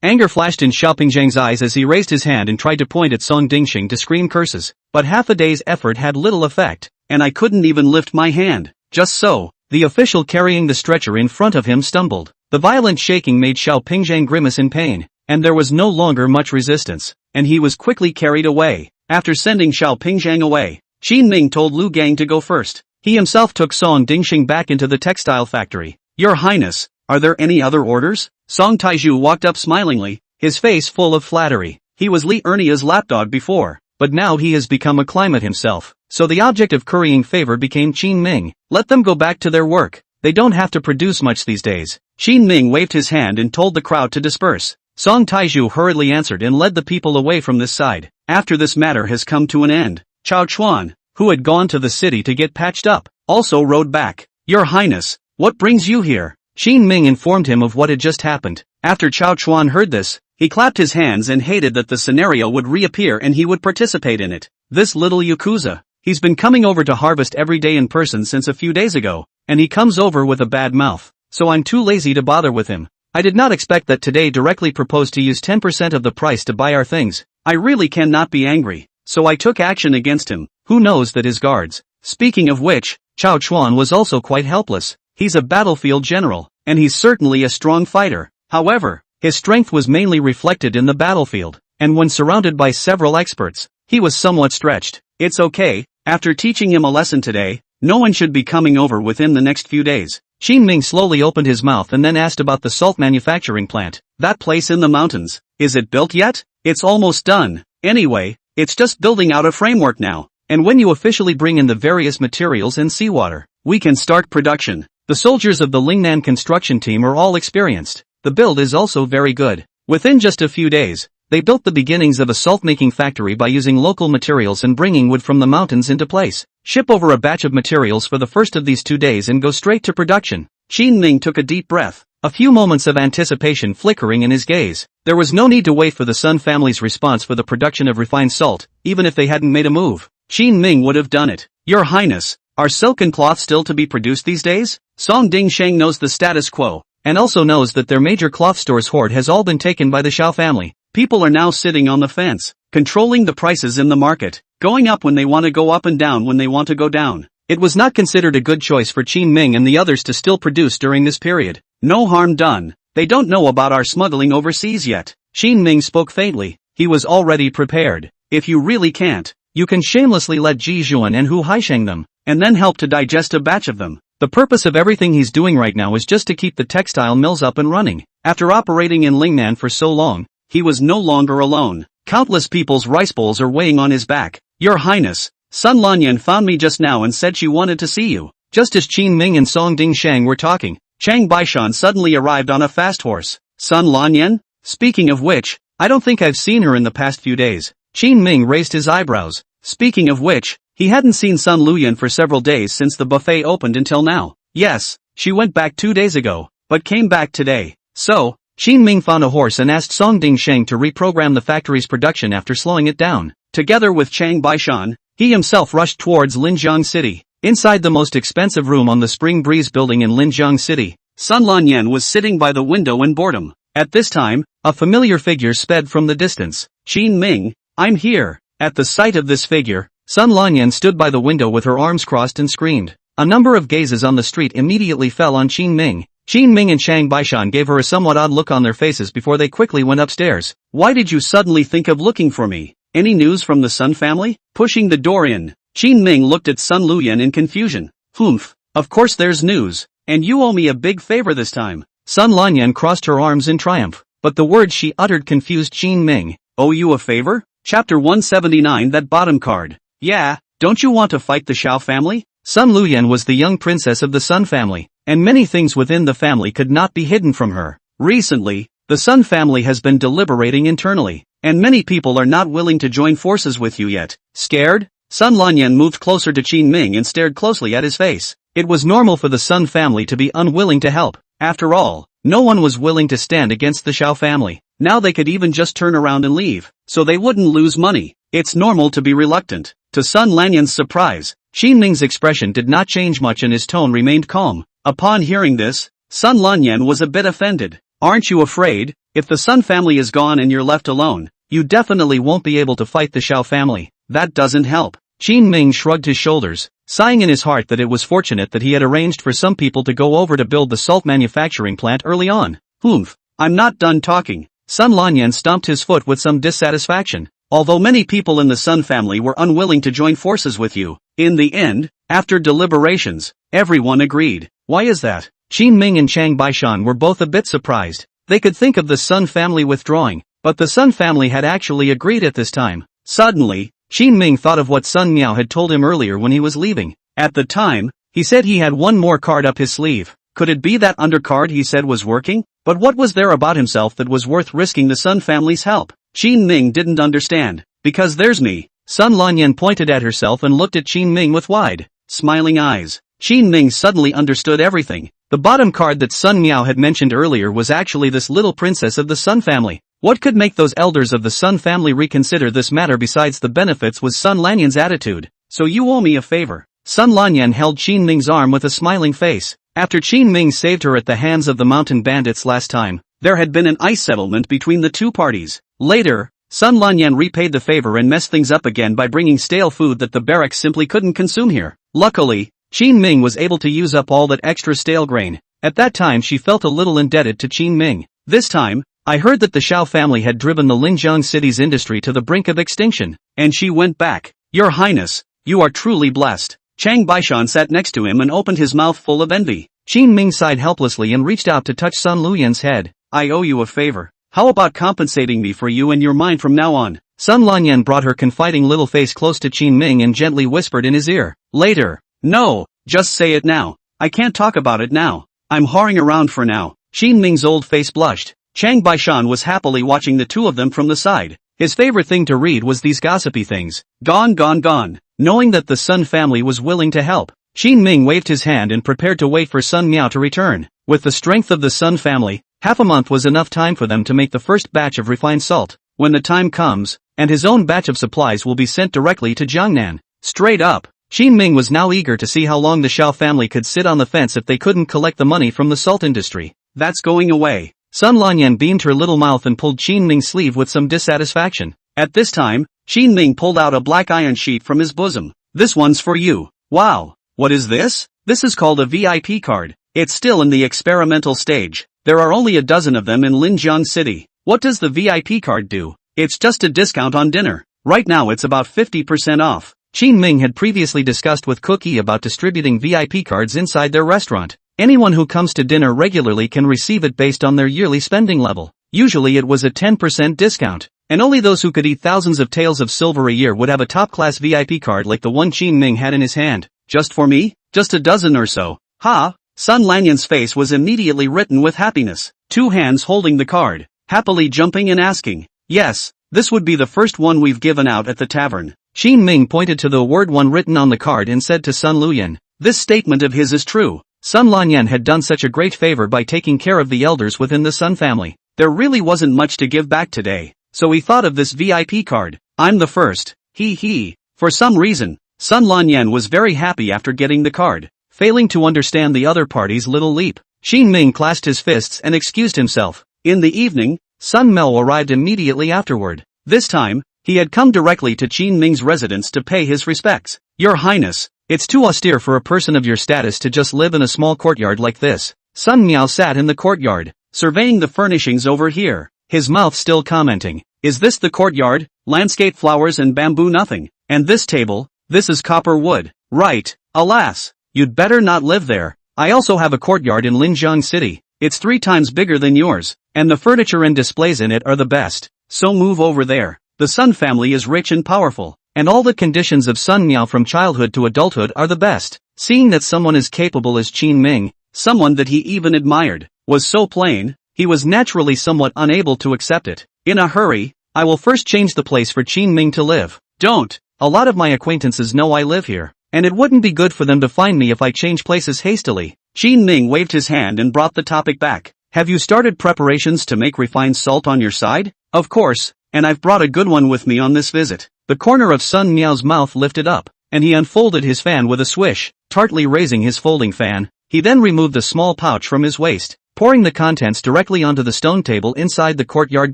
Anger flashed in Xiaopingjiang's eyes as he raised his hand and tried to point at Song Dingsheng to scream curses, but half a day's effort had little effect, and I couldn't even lift my hand. Just so, the official carrying the stretcher in front of him stumbled. The violent shaking made Xiaopingjiang grimace in pain, and there was no longer much resistance, and he was quickly carried away. After sending Xiaopingjiang away, Qin Ming told Lu Gang to go first. He himself took Song Dingsheng back into the textile factory. Your Highness, are there any other orders? Song Taizhu walked up smilingly, his face full of flattery. He was Li Ernia's lapdog before, but now he has become a climate himself, so the object of currying favor became Qin Ming. Let them go back to their work. They don't have to produce much these days. Qin Ming waved his hand and told the crowd to disperse. Song Taizhu hurriedly answered and led the people away from this side. After this matter has come to an end, Chao Chuan, who had gone to the city to get patched up, also rode back. Your Highness, what brings you here? Qin Ming informed him of what had just happened. After Chao Chuan heard this, he clapped his hands and hated that the scenario would reappear and he would participate in it. This little Yakuza, he's been coming over to harvest every day in person since a few days ago, and he comes over with a bad mouth, so I'm too lazy to bother with him. I did not expect that today directly proposed to use 10% of the price to buy our things. I really cannot be angry, so I took action against him. Who knows that his guards? Speaking of which, Chao Chuan was also quite helpless. He's a battlefield general, and he's certainly a strong fighter. However, his strength was mainly reflected in the battlefield, and when surrounded by several experts, he was somewhat stretched. It's okay, after teaching him a lesson today, no one should be coming over within the next few days. Qin Ming slowly opened his mouth and then asked about the salt manufacturing plant. That place in the mountains, is it built yet? It's almost done. Anyway, it's just building out a framework now, and when you officially bring in the various materials and seawater, we can start production. The soldiers of the Lingnan construction team are all experienced. The build is also very good. Within just a few days, they built the beginnings of a salt-making factory by using local materials and bringing wood from the mountains into place. Ship over a batch of materials for the first of these 2 days and go straight to production. Qin Ming took a deep breath, a few moments of anticipation flickering in his gaze. There was no need to wait for the Sun family's response for the production of refined salt, even if they hadn't made a move. Qin Ming would have done it. Your Highness, are silken cloth still to be produced these days? Song Dingsheng knows the status quo, and also knows that their major cloth store's hoard has all been taken by the Xiao family. People are now sitting on the fence, controlling the prices in the market, going up when they want to go up and down when they want to go down. It was not considered a good choice for Qin Ming and the others to still produce during this period. No harm done. They don't know about our smuggling overseas yet. Qin Ming spoke faintly. He was already prepared. If you really can't, you can shamelessly let Ji Zhuan and Hu Haisheng them, and then help to digest a batch of them. The purpose of everything he's doing right now is just to keep the textile mills up and running. After operating in Lingnan for so long, he was no longer alone. Countless people's rice bowls are weighing on his back. Your Highness, Sun Lanyan found me just now and said she wanted to see you. Just as Qin Ming and Song Dingsheng were talking, Chang Baishan suddenly arrived on a fast horse. Sun Lanyan? Speaking of which, I don't think I've seen her in the past few days. Qin Ming raised his eyebrows. Speaking of which, he hadn't seen Sun Luyan for several days since the buffet opened until now. Yes, she went back 2 days ago, but came back today. So, Qin Ming found a horse and asked Song Dingsheng to reprogram the factory's production after slowing it down. Together with Chang Baishan, he himself rushed towards Linjiang City. Inside the most expensive room on the Spring Breeze building in Linjiang City, Sun Lanyan was sitting by the window in boredom. At this time, a familiar figure sped from the distance. Qin Ming, I'm here. At the sight of this figure, Sun Lanyan stood by the window with her arms crossed and screamed. A number of gazes on the street immediately fell on Qin Ming. Qin Ming and Chang Baishan gave her a somewhat odd look on their faces before they quickly went upstairs. Why did you suddenly think of looking for me? Any news from the Sun family? Pushing the door in, Qin Ming looked at Sun Luyan in confusion. Humph, of course there's news, and you owe me a big favor this time. Sun Lanyan crossed her arms in triumph, but the words she uttered confused Qin Ming. Owe you a favor? Chapter 179. That bottom card. Yeah, don't you want to fight the Xiao family? Sun Luyan was the young princess of the Sun family, and many things within the family could not be hidden from her. Recently, the Sun family has been deliberating internally, and many people are not willing to join forces with you yet. Scared? Sun Lanyan moved closer to Qin Ming and stared closely at his face. It was normal for the Sun family to be unwilling to help. After all, no one was willing to stand against the Xiao family. Now they could even just turn around and leave, so they wouldn't lose money. It's normal to be reluctant. To Sun Lanyan's surprise, Qin Ming's expression did not change much and his tone remained calm. Upon hearing this, Sun Lanyan was a bit offended. Aren't you afraid? If the Sun family is gone and you're left alone, you definitely won't be able to fight the Xiao family. That doesn't help. Qin Ming shrugged his shoulders, sighing in his heart that it was fortunate that he had arranged for some people to go over to build the salt manufacturing plant early on. Humph, I'm not done talking. Sun Lanyan stomped his foot with some dissatisfaction. Although many people in the Sun family were unwilling to join forces with you, in the end, after deliberations, everyone agreed. Why is that? Qin Ming and Chang Baishan were both a bit surprised. They could think of the Sun family withdrawing, but the Sun family had actually agreed at this time. Suddenly, Qin Ming thought of what Sun Miao had told him earlier when he was leaving. At the time, he said he had one more card up his sleeve. Could it be that undercard he said was working? But what was there about himself that was worth risking the Sun family's help? Qin Ming didn't understand. Because there's me. Sun Lanyan pointed at herself and looked at Qin Ming with wide, smiling eyes. Qin Ming suddenly understood everything. The bottom card that Sun Miao had mentioned earlier was actually this little princess of the Sun family. What could make those elders of the Sun family reconsider this matter besides the benefits was Sun Lanyan's attitude. So you owe me a favor. Sun Lanyan held Qin Ming's arm with a smiling face. After Qin Ming saved her at the hands of the mountain bandits last time, there had been an ice settlement between the two parties. Later, Sun Lanyan repaid the favor and messed things up again by bringing stale food that the barracks simply couldn't consume here. Luckily, Qin Ming was able to use up all that extra stale grain. At that time she felt a little indebted to Qin Ming. This time, I heard that the Xiao family had driven the Linjiang city's industry to the brink of extinction, and she went back. Your Highness, you are truly blessed. Chang Baishan sat next to him and opened his mouth full of envy. Qin Ming sighed helplessly and reached out to touch Sun Luyan's head. I owe you a favor. How about compensating me for you and your mind from now on? Sun Lanyan brought her confiding little face close to Qin Ming and gently whispered in his ear. Later. No, just say it now. I can't talk about it now. I'm whoring around for now. Qin Ming's old face blushed. Chang Baishan was happily watching the two of them from the side. His favorite thing to read was these gossipy things. Gone. Knowing that the Sun family was willing to help, Qin Ming waved his hand and prepared to wait for Sun Miao to return. With the strength of the Sun family, half a month was enough time for them to make the first batch of refined salt. When the time comes, and his own batch of supplies will be sent directly to Jiangnan. Straight up, Qin Ming was now eager to see how long the Xiao family could sit on the fence if they couldn't collect the money from the salt industry. That's going away. Sun Lanyan beamed her little mouth and pulled Qin Ming's sleeve with some dissatisfaction. At this time, Qin Ming pulled out a black iron sheet from his bosom. This one's for you. Wow. What is this? This is called a VIP card. It's still in the experimental stage. There are only a dozen of them in Linjiang City. What does the VIP card do? It's just a discount on dinner. Right now it's about 50% off. Qin Ming had previously discussed with Cookie about distributing VIP cards inside their restaurant. Anyone who comes to dinner regularly can receive it based on their yearly spending level. Usually it was a 10% discount, and only those who could eat thousands of taels of silver a year would have a top-class VIP card like the one Qin Ming had in his hand. Just for me? Just a dozen or so. Ha, Sun Lanyan's face was immediately written with happiness, 2 hands holding the card, happily jumping and asking, "Yes, this would be the first one we've given out at the tavern." Qin Ming pointed to the word 1 written on the card and said to Sun Luyan, "This statement of his is true. Sun Lanyan had done such a great favor by taking care of the elders within the Sun family. There really wasn't much to give back today, so he thought of this VIP card. I'm the first, he. For some reason, Sun Lanyan was very happy after getting the card, failing to understand the other party's little leap. Qin Ming clasped his fists and excused himself. In the evening, Sun Mel arrived immediately afterward. This time, he had come directly to Qin Ming's residence to pay his respects. "Your Highness, it's too austere for a person of your status to just live in a small courtyard like this." Sun Miao sat in the courtyard, surveying the furnishings over here, his mouth still commenting, "Is this the courtyard? Landscape flowers and bamboo nothing. And this table, this is copper wood. Right, alas, you'd better not live there. I also have a courtyard in Linjiang City. It's 3 times bigger than yours, and the furniture and displays in it are the best. So move over there. The Sun family is rich and powerful, and all the conditions of Sun Miao from childhood to adulthood are the best." Seeing that someone as capable as Qin Ming, someone that he even admired, was so plain, he was naturally somewhat unable to accept it. "In a hurry, I will first change the place for Qin Ming to live." "Don't. A lot of my acquaintances know I live here, and it wouldn't be good for them to find me if I change places hastily." Qin Ming waved his hand and brought the topic back. "Have you started preparations to make refined salt on your side?" "Of course, and I've brought a good one with me on this visit." The corner of Sun Miao's mouth lifted up, and he unfolded his fan with a swish, tartly raising his folding fan. He then removed a small pouch from his waist, pouring the contents directly onto the stone table inside the courtyard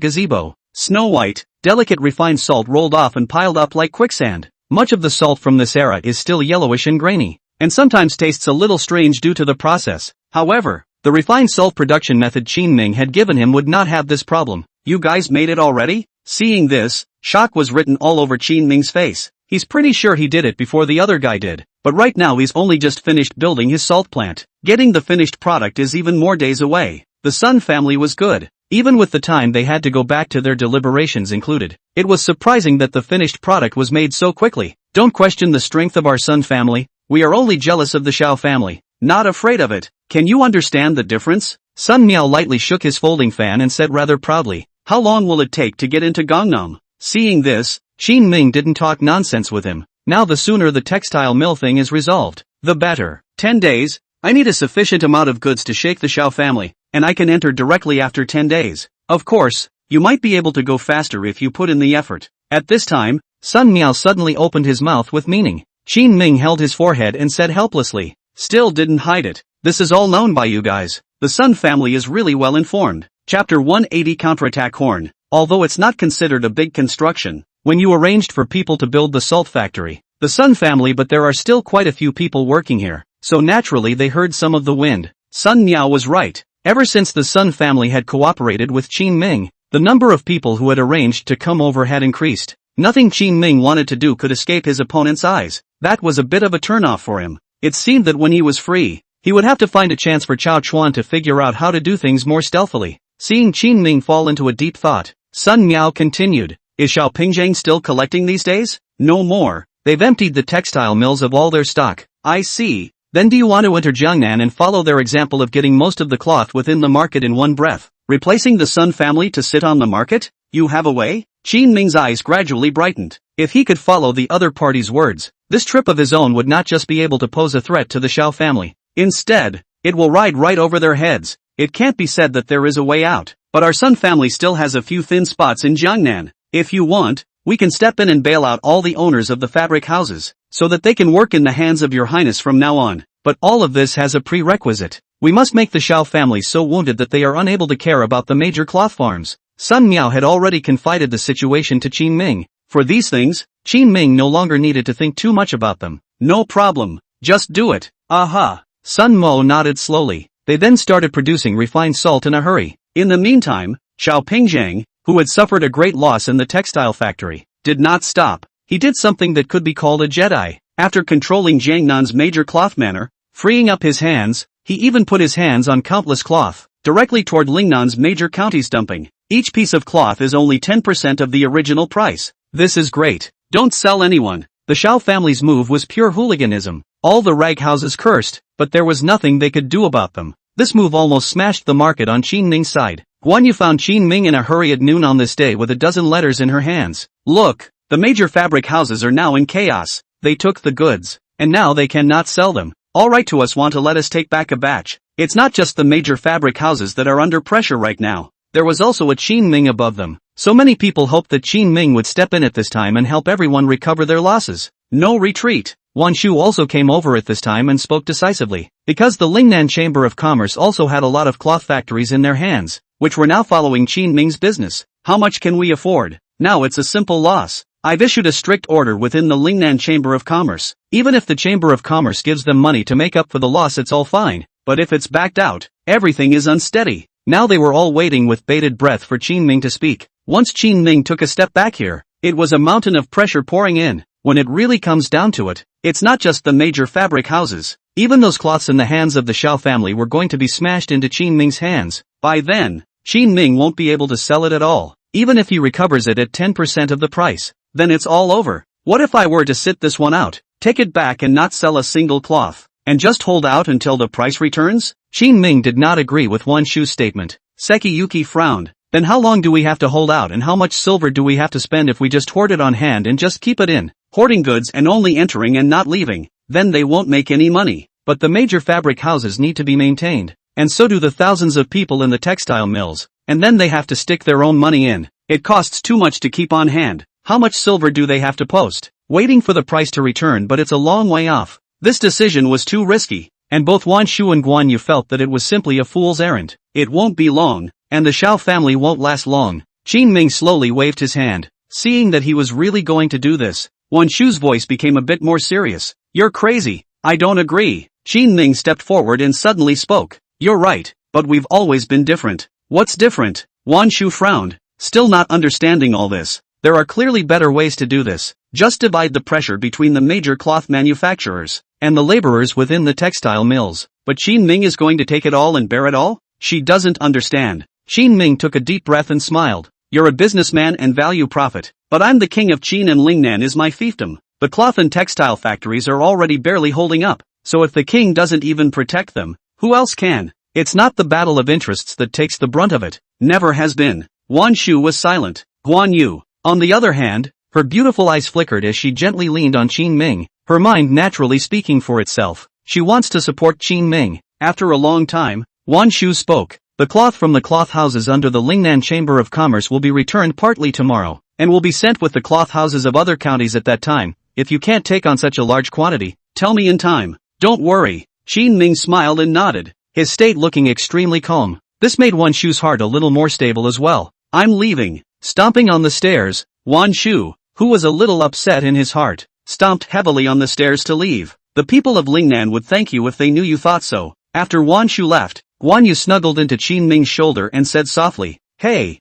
gazebo. Snow white, delicate refined salt rolled off and piled up like quicksand. Much of the salt from this era is still yellowish and grainy, and sometimes tastes a little strange due to the process. However, the refined salt production method Qin Ming had given him would not have this problem. "You guys made it already?" Seeing this, shock was written all over Qin Ming's face. He's pretty sure he did it before the other guy did, but right now he's only just finished building his salt plant. Getting the finished product is even more days away. The Sun family was good, even with the time they had to go back to their deliberations included. It was surprising that the finished product was made so quickly. "Don't question the strength of our Sun family, we are only jealous of the Shao family, not afraid of it. Can you understand the difference?" Sun Miao lightly shook his folding fan and said rather proudly, "How long will it take to get into Gangnam?" Seeing this, Qin Ming didn't talk nonsense with him. Now the sooner the textile mill thing is resolved, the better. 10 days, I need a sufficient amount of goods to shake the Shao family, and I can enter directly after 10 days. Of course, you might be able to go faster if you put in the effort. At this time, Sun Miao suddenly opened his mouth with meaning. Qin Ming held his forehead and said helplessly, "Still didn't hide it. This is all known by you guys. The Sun family is really well informed." Chapter 180 Counterattack Horn. Although it's not considered a big construction, when you arranged for people to build the salt factory, the Sun family, but there are still quite a few people working here, so naturally they heard some of the wind. Sun Miao was right. Ever since the Sun family had cooperated with Qin Ming, the number of people who had arranged to come over had increased. Nothing Qin Ming wanted to do could escape his opponent's eyes. That was a bit of a turnoff for him. It seemed that when he was free, he would have to find a chance for Chao Chuan to figure out how to do things more stealthily. Seeing Qin Ming fall into a deep thought, Sun Miao continued, "Is Xiao Pingzhang still collecting these days?" "No more. They've emptied the textile mills of all their stock." "I see. Then do you want to enter Jiangnan and follow their example of getting most of the cloth within the market in one breath, replacing the Sun family to sit on the market? You have a way?" Qin Ming's eyes gradually brightened. If he could follow the other party's words, this trip of his own would not just be able to pose a threat to the Shao family. Instead, it will ride right over their heads. It can't be said that there is a way out, but our Sun family still has a few thin spots in Jiangnan. If you want, we can step in and bail out all the owners of the fabric houses, so that they can work in the hands of your highness from now on. But all of this has a prerequisite. We must make the Shao family so wounded that they are unable to care about the major cloth farms. Sun Miao had already confided the situation to Qin Ming. For these things, Qin Ming no longer needed to think too much about them. "No problem, just do it." "Aha." Sun Mo nodded slowly. They then started producing refined salt in a hurry. In the meantime, Xiao Pingzhang, who had suffered a great loss in the textile factory, did not stop. He did something that could be called a Jedi. After controlling Jiangnan's major cloth manor, freeing up his hands, he even put his hands on countless cloth, directly toward Lingnan's major counties dumping. Each piece of cloth is only 10% of the original price. "This is great. Don't sell anyone." The Shao family's move was pure hooliganism. All the rag houses cursed, but there was nothing they could do about them. This move almost smashed the market on Qin Ming's side. Guan Yu found Qin Ming in a hurry at noon on this day with a dozen letters in her hands. Look, the major fabric houses are now in chaos. They took the goods, and now they cannot sell them. All right, to us want to let us take back a batch. It's not just the major fabric houses that are under pressure right now. There was also a Qin Ming above them. So many people hoped that Qin Ming would step in at this time and help everyone recover their losses. No retreat. Wan Shu also came over at this time and spoke decisively. Because the Lingnan Chamber of Commerce also had a lot of cloth factories in their hands, which were now following Qin Ming's business. How much can we afford? Now it's a simple loss. I've issued a strict order within the Lingnan Chamber of Commerce. Even if the Chamber of Commerce gives them money to make up for the loss, it's all fine. But if it's backed out, everything is unsteady. Now they were all waiting with bated breath for Qin Ming to speak. Once Qin Ming took a step back here, it was a mountain of pressure pouring in. When it really comes down to it, it's not just the major fabric houses. Even those cloths in the hands of the Xiao family were going to be smashed into Qin Ming's hands. By then, Qin Ming won't be able to sell it at all. Even if he recovers it at 10% of the price, then it's all over. What if I were to sit this one out, take it back and not sell a single cloth, and just hold out until the price returns? Qin Ming did not agree with Wan Shu's statement. Seki Yuki frowned. Then how long do we have to hold out and how much silver do we have to spend if we just hoard it on hand and just keep it in? Hoarding goods and only entering and not leaving, then they won't make any money. But the major fabric houses need to be maintained, and so do the thousands of people in the textile mills, and then they have to stick their own money in. It costs too much to keep on hand. How much silver do they have to post? Waiting for the price to return, but it's a long way off. This decision was too risky, and both Wan Shu and Guan Yu felt that it was simply a fool's errand. It won't be long, and the Xiao family won't last long. Qin Ming slowly waved his hand. Seeing that he was really going to do this, Wan Shu's voice became a bit more serious. You're crazy. I don't agree. Qin Ming stepped forward and suddenly spoke. You're right, but we've always been different. What's different? Wan Shu frowned, still not understanding all this. There are clearly better ways to do this. Just divide the pressure between the major cloth manufacturers and the laborers within the textile mills. But Qin Ming is going to take it all and bear it all? She doesn't understand. Qin Ming took a deep breath and smiled. You're a businessman and value profit, but I'm the king of Qin and Lingnan is my fiefdom. The cloth and textile factories are already barely holding up, so if the king doesn't even protect them, who else can? It's not the battle of interests that takes the brunt of it. Never has been. Wan Shu was silent. Guan Yu, on the other hand, her beautiful eyes flickered as she gently leaned on Qin Ming, her mind naturally speaking for itself. She wants to support Qin Ming. After a long time, Wan Shu spoke. The cloth from the cloth houses under the Lingnan Chamber of Commerce will be returned partly tomorrow, and will be sent with the cloth houses of other counties at that time. If you can't take on such a large quantity, tell me in time. Don't worry. Qin Ming smiled and nodded, his state looking extremely calm. This made Wan Shu's heart a little more stable as well. I'm leaving. Stomping on the stairs, Wan Shu, who was a little upset in his heart, stomped heavily on the stairs to leave. The people of Lingnan would thank you if they knew you thought so. After Wan Shu left, Guan Yu snuggled into Qin Ming's shoulder and said softly, Hey,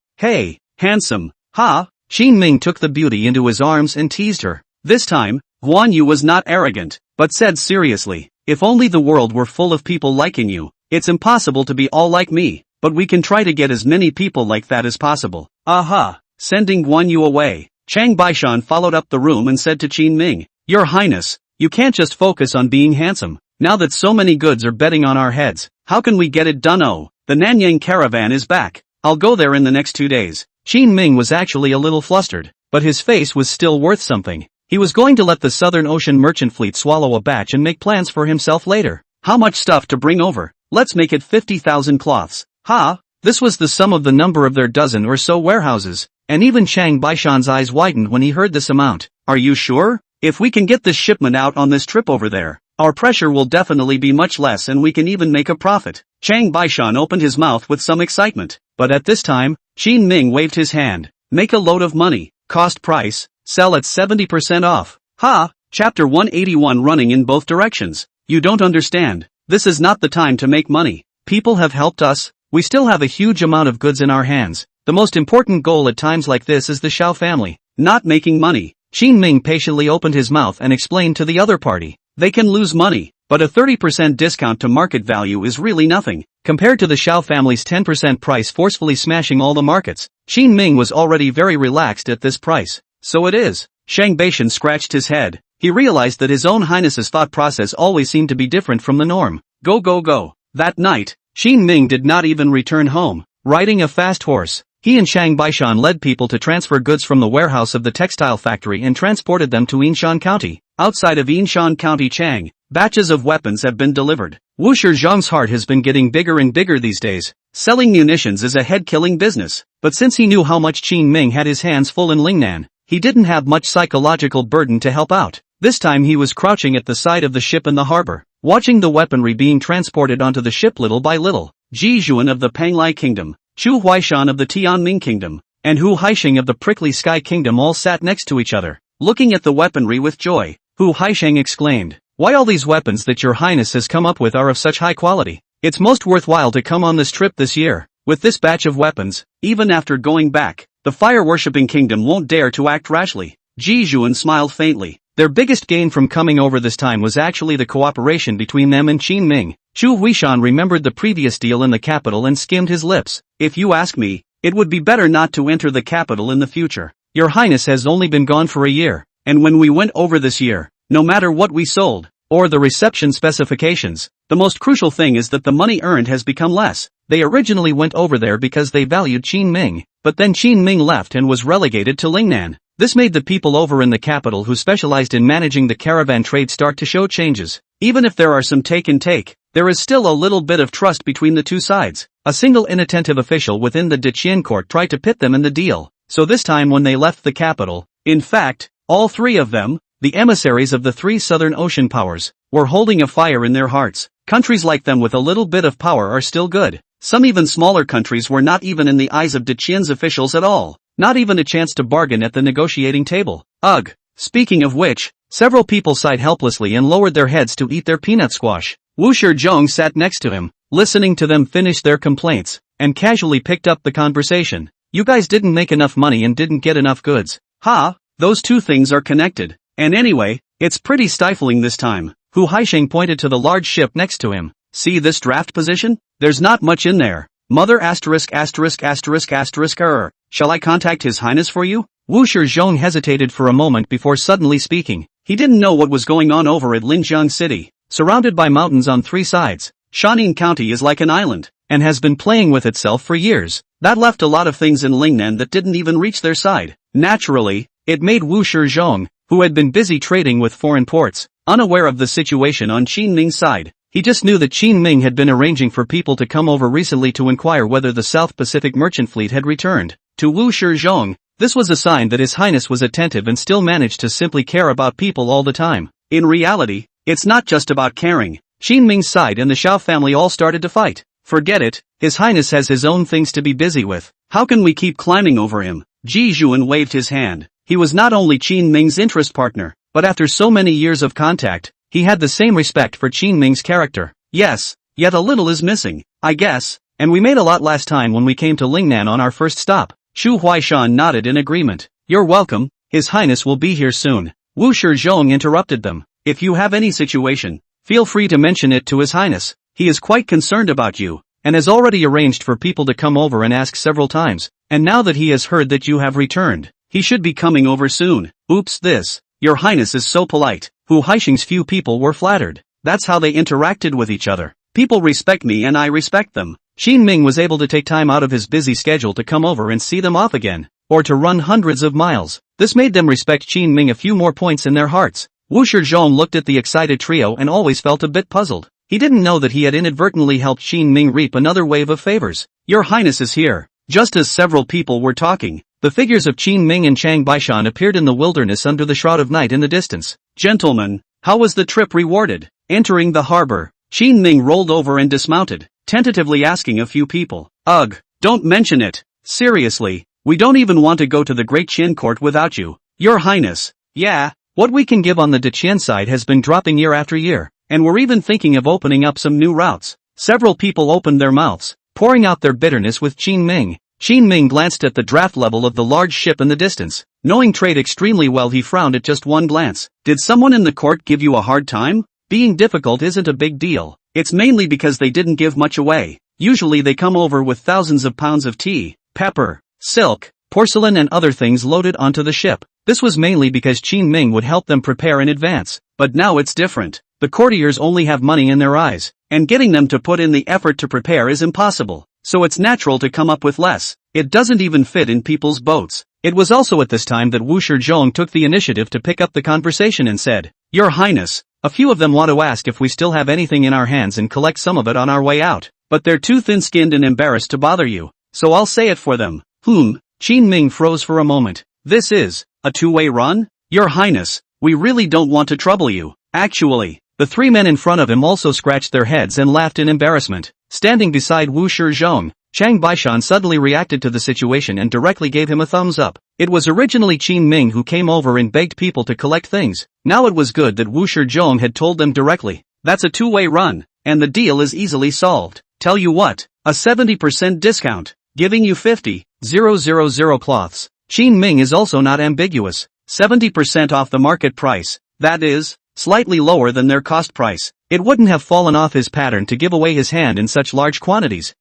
handsome, ha? Qin Ming took the beauty into his arms and teased her. This time, Guan Yu was not arrogant, but said seriously, if only the world were full of people liking you. It's impossible to be all like me, but we can try to get as many people like that as possible. Aha! Sending Guan Yu away, Chang Baishan followed up the room and said to Qin Ming, Your Highness, you can't just focus on being handsome. Now that so many goods are betting on our heads, how can we get it done? Oh, the Nanyang caravan is back. I'll go there in the next 2 days. Qin Ming was actually a little flustered, but his face was still worth something. He was going to let the Southern Ocean merchant fleet swallow a batch and make plans for himself later. How much stuff to bring over? Let's make it 50,000 cloths. Ha! This was the sum of the number of their dozen or so warehouses, and even Chang Baishan's eyes widened when he heard this amount. Are you sure? If we can get this shipment out on this trip over there, our pressure will definitely be much less and we can even make a profit. Chang Baishan opened his mouth with some excitement, but at this time, Qin Ming waved his hand. Make a load of money, cost price, sell at 70% off. Ha! Chapter 181 running in both directions. You don't understand. This is not the time to make money. People have helped us. We still have a huge amount of goods in our hands. The most important goal at times like this is the Xiao family, not making money. Qin Ming patiently opened his mouth and explained to the other party. They can lose money, but a 30% discount to market value is really nothing, compared to the Xiao family's 10% price forcefully smashing all the markets. Qin Ming was already very relaxed at this price. So it is. Shang Baishan scratched his head. he realized that his own highness's thought process always seemed to be different from the norm. Go go go. That night, Qin Ming did not even return home, riding a fast horse. He and Shang Baishan led people to transfer goods from the warehouse of the textile factory and transported them to Yinshan County. Outside of Yinshan County Chang, batches of weapons have been delivered. Wu Shizhong's heart has been getting bigger and bigger these days. Selling munitions is a head-killing business, but since he knew how much Qin Ming had his hands full in Lingnan, he didn't have much psychological burden to help out. This time he was crouching at the side of the ship in the harbor, watching the weaponry being transported onto the ship little by little. Ji Zhuan of the Panglai Kingdom, Chu Huaishan of the Tianming Kingdom, and Hu Haisheng of the Prickly Sky Kingdom all sat next to each other, looking at the weaponry with joy. Hu Haisheng exclaimed, "Why all these weapons that your highness has come up with are of such high quality? It's most worthwhile to come on this trip this year. With this batch of weapons, even after going back, the fire-worshipping kingdom won't dare to act rashly." Ji Zhuan smiled faintly. Their biggest gain from coming over this time was actually the cooperation between them and Qin Ming. Chu Huishan remembered the previous deal in the capital and skimmed his lips. "If you ask me, it would be better not to enter the capital in the future. Your highness has only been gone for a year, and when we went over this year, no matter what we sold, or the reception specifications, the most crucial thing is that the money earned has become less. They originally went over there because they valued Qin Ming, but then Qin Ming left and was relegated to Lingnan. This made the people over in the capital who specialized in managing the caravan trade start to show changes. Even if there are some take and take, there is still a little bit of trust between the two sides. A single inattentive official within the Deqian court tried to pit them in the deal, so this time when they left the capital, in fact, all three of them, the emissaries of the three southern ocean powers, were holding a fire in their hearts. Countries like them with a little bit of power are still good. Some even smaller countries were not even in the eyes of Deqian's officials at all. Not even a chance to bargain at the negotiating table. Ugh. Speaking of which, several people sighed helplessly and lowered their heads to eat their peanut squash. Wu Shizhong sat next to him, listening to them finish their complaints, and casually picked up the conversation. "You guys didn't make enough money and didn't get enough goods. Ha, those two things are connected. And anyway, it's pretty stifling this time." Hu Haisheng pointed to the large ship next to him. "See this draft position? There's not much in there. Mother asterisk asterisk asterisk asterisk error. Shall I contact His Highness for you?" Wu Shizhong hesitated for a moment before suddenly speaking. He didn't know what was going on over at Linjiang City. Surrounded by mountains on three sides, Shanin County is like an island, and has been playing with itself for years. That left a lot of things in Lingnan that didn't even reach their side. Naturally, it made Wu Shizhong, who had been busy trading with foreign ports, unaware of the situation on Qin Ming's side. He just knew that Qin Ming had been arranging for people to come over recently to inquire whether the South Pacific merchant fleet had returned. To Wu Shizhong, this was a sign that His Highness was attentive and still managed to simply care about people all the time. In reality, it's not just about caring. Qin Ming's side and the Xiao family all started to fight. Forget it, His Highness has his own things to be busy with. How can we keep climbing over him? Ji Zhuan waved his hand. He was not only Qin Ming's interest partner, but after so many years of contact, he had the same respect for Qin Ming's character. Yes, yet a little is missing, I guess, and we made a lot last time when we came to Lingnan on our first stop. Chu Huaishan nodded in agreement. "You're welcome, His Highness will be here soon." Wu Shizhong interrupted them. "If you have any situation, feel free to mention it to His Highness. He is quite concerned about you, and has already arranged for people to come over and ask several times, and now that he has heard that you have returned, he should be coming over soon." Oops, this. Your Highness is so polite. Hu Haisheng's few people were flattered. That's how they interacted with each other. People respect me and I respect them. Qin Ming was able to take time out of his busy schedule to come over and see them off again, or to run hundreds of miles. This made them respect Qin Ming a few more points in their hearts. Wu Shizhong looked at the excited trio and always felt a bit puzzled. He didn't know that he had inadvertently helped Qin Ming reap another wave of favors. Your Highness is here. Just as several people were talking, the figures of Qin Ming and Chang Baishan appeared in the wilderness under the shroud of night in the distance. Gentlemen, how was the trip rewarded? Entering the harbor, Qin Ming rolled over and dismounted, tentatively asking a few people. Ugh, don't mention it. Seriously, we don't even want to go to the Great Qin Court without you. Your Highness. Yeah, what we can give on the Deqian side has been dropping year after year, and we're even thinking of opening up some new routes. Several people opened their mouths, pouring out their bitterness with Qin Ming. Qin Ming glanced at the draft level of the large ship in the distance. Knowing trade extremely well, he frowned at just one glance. Did someone in the court give you a hard time? Being difficult isn't a big deal. It's mainly because they didn't give much away. Usually they come over with thousands of pounds of tea, pepper, silk, porcelain and other things loaded onto the ship. This was mainly because Qin Ming would help them prepare in advance, but now it's different. The courtiers only have money in their eyes, and getting them to put in the effort to prepare is impossible, so it's natural to come up with less. It doesn't even fit in people's boats. It was also at this time that Wu Shizhong took the initiative to pick up the conversation and said, "Your Highness, a few of them want to ask if we still have anything in our hands and collect some of it on our way out, but they're too thin-skinned and embarrassed to bother you, so I'll say it for them." Qin Ming froze for a moment. "This is a two-way run? Your Highness, we really don't want to trouble you." Actually, the three men in front of him also scratched their heads and laughed in embarrassment. Standing beside Wu Shizhong, Chang Baishan suddenly reacted to the situation and directly gave him a thumbs up. It was originally Qin Ming who came over and begged people to collect things. Now it was good that Wu Shizhong had told them directly. That's a two-way run, and the deal is easily solved. Tell you what, a 70% discount, giving you 50,000 cloths. Qin Ming is also not ambiguous. 70% off the market price, that is, slightly lower than their cost price. It wouldn't have fallen off his pattern to give away his hand in such large quantities.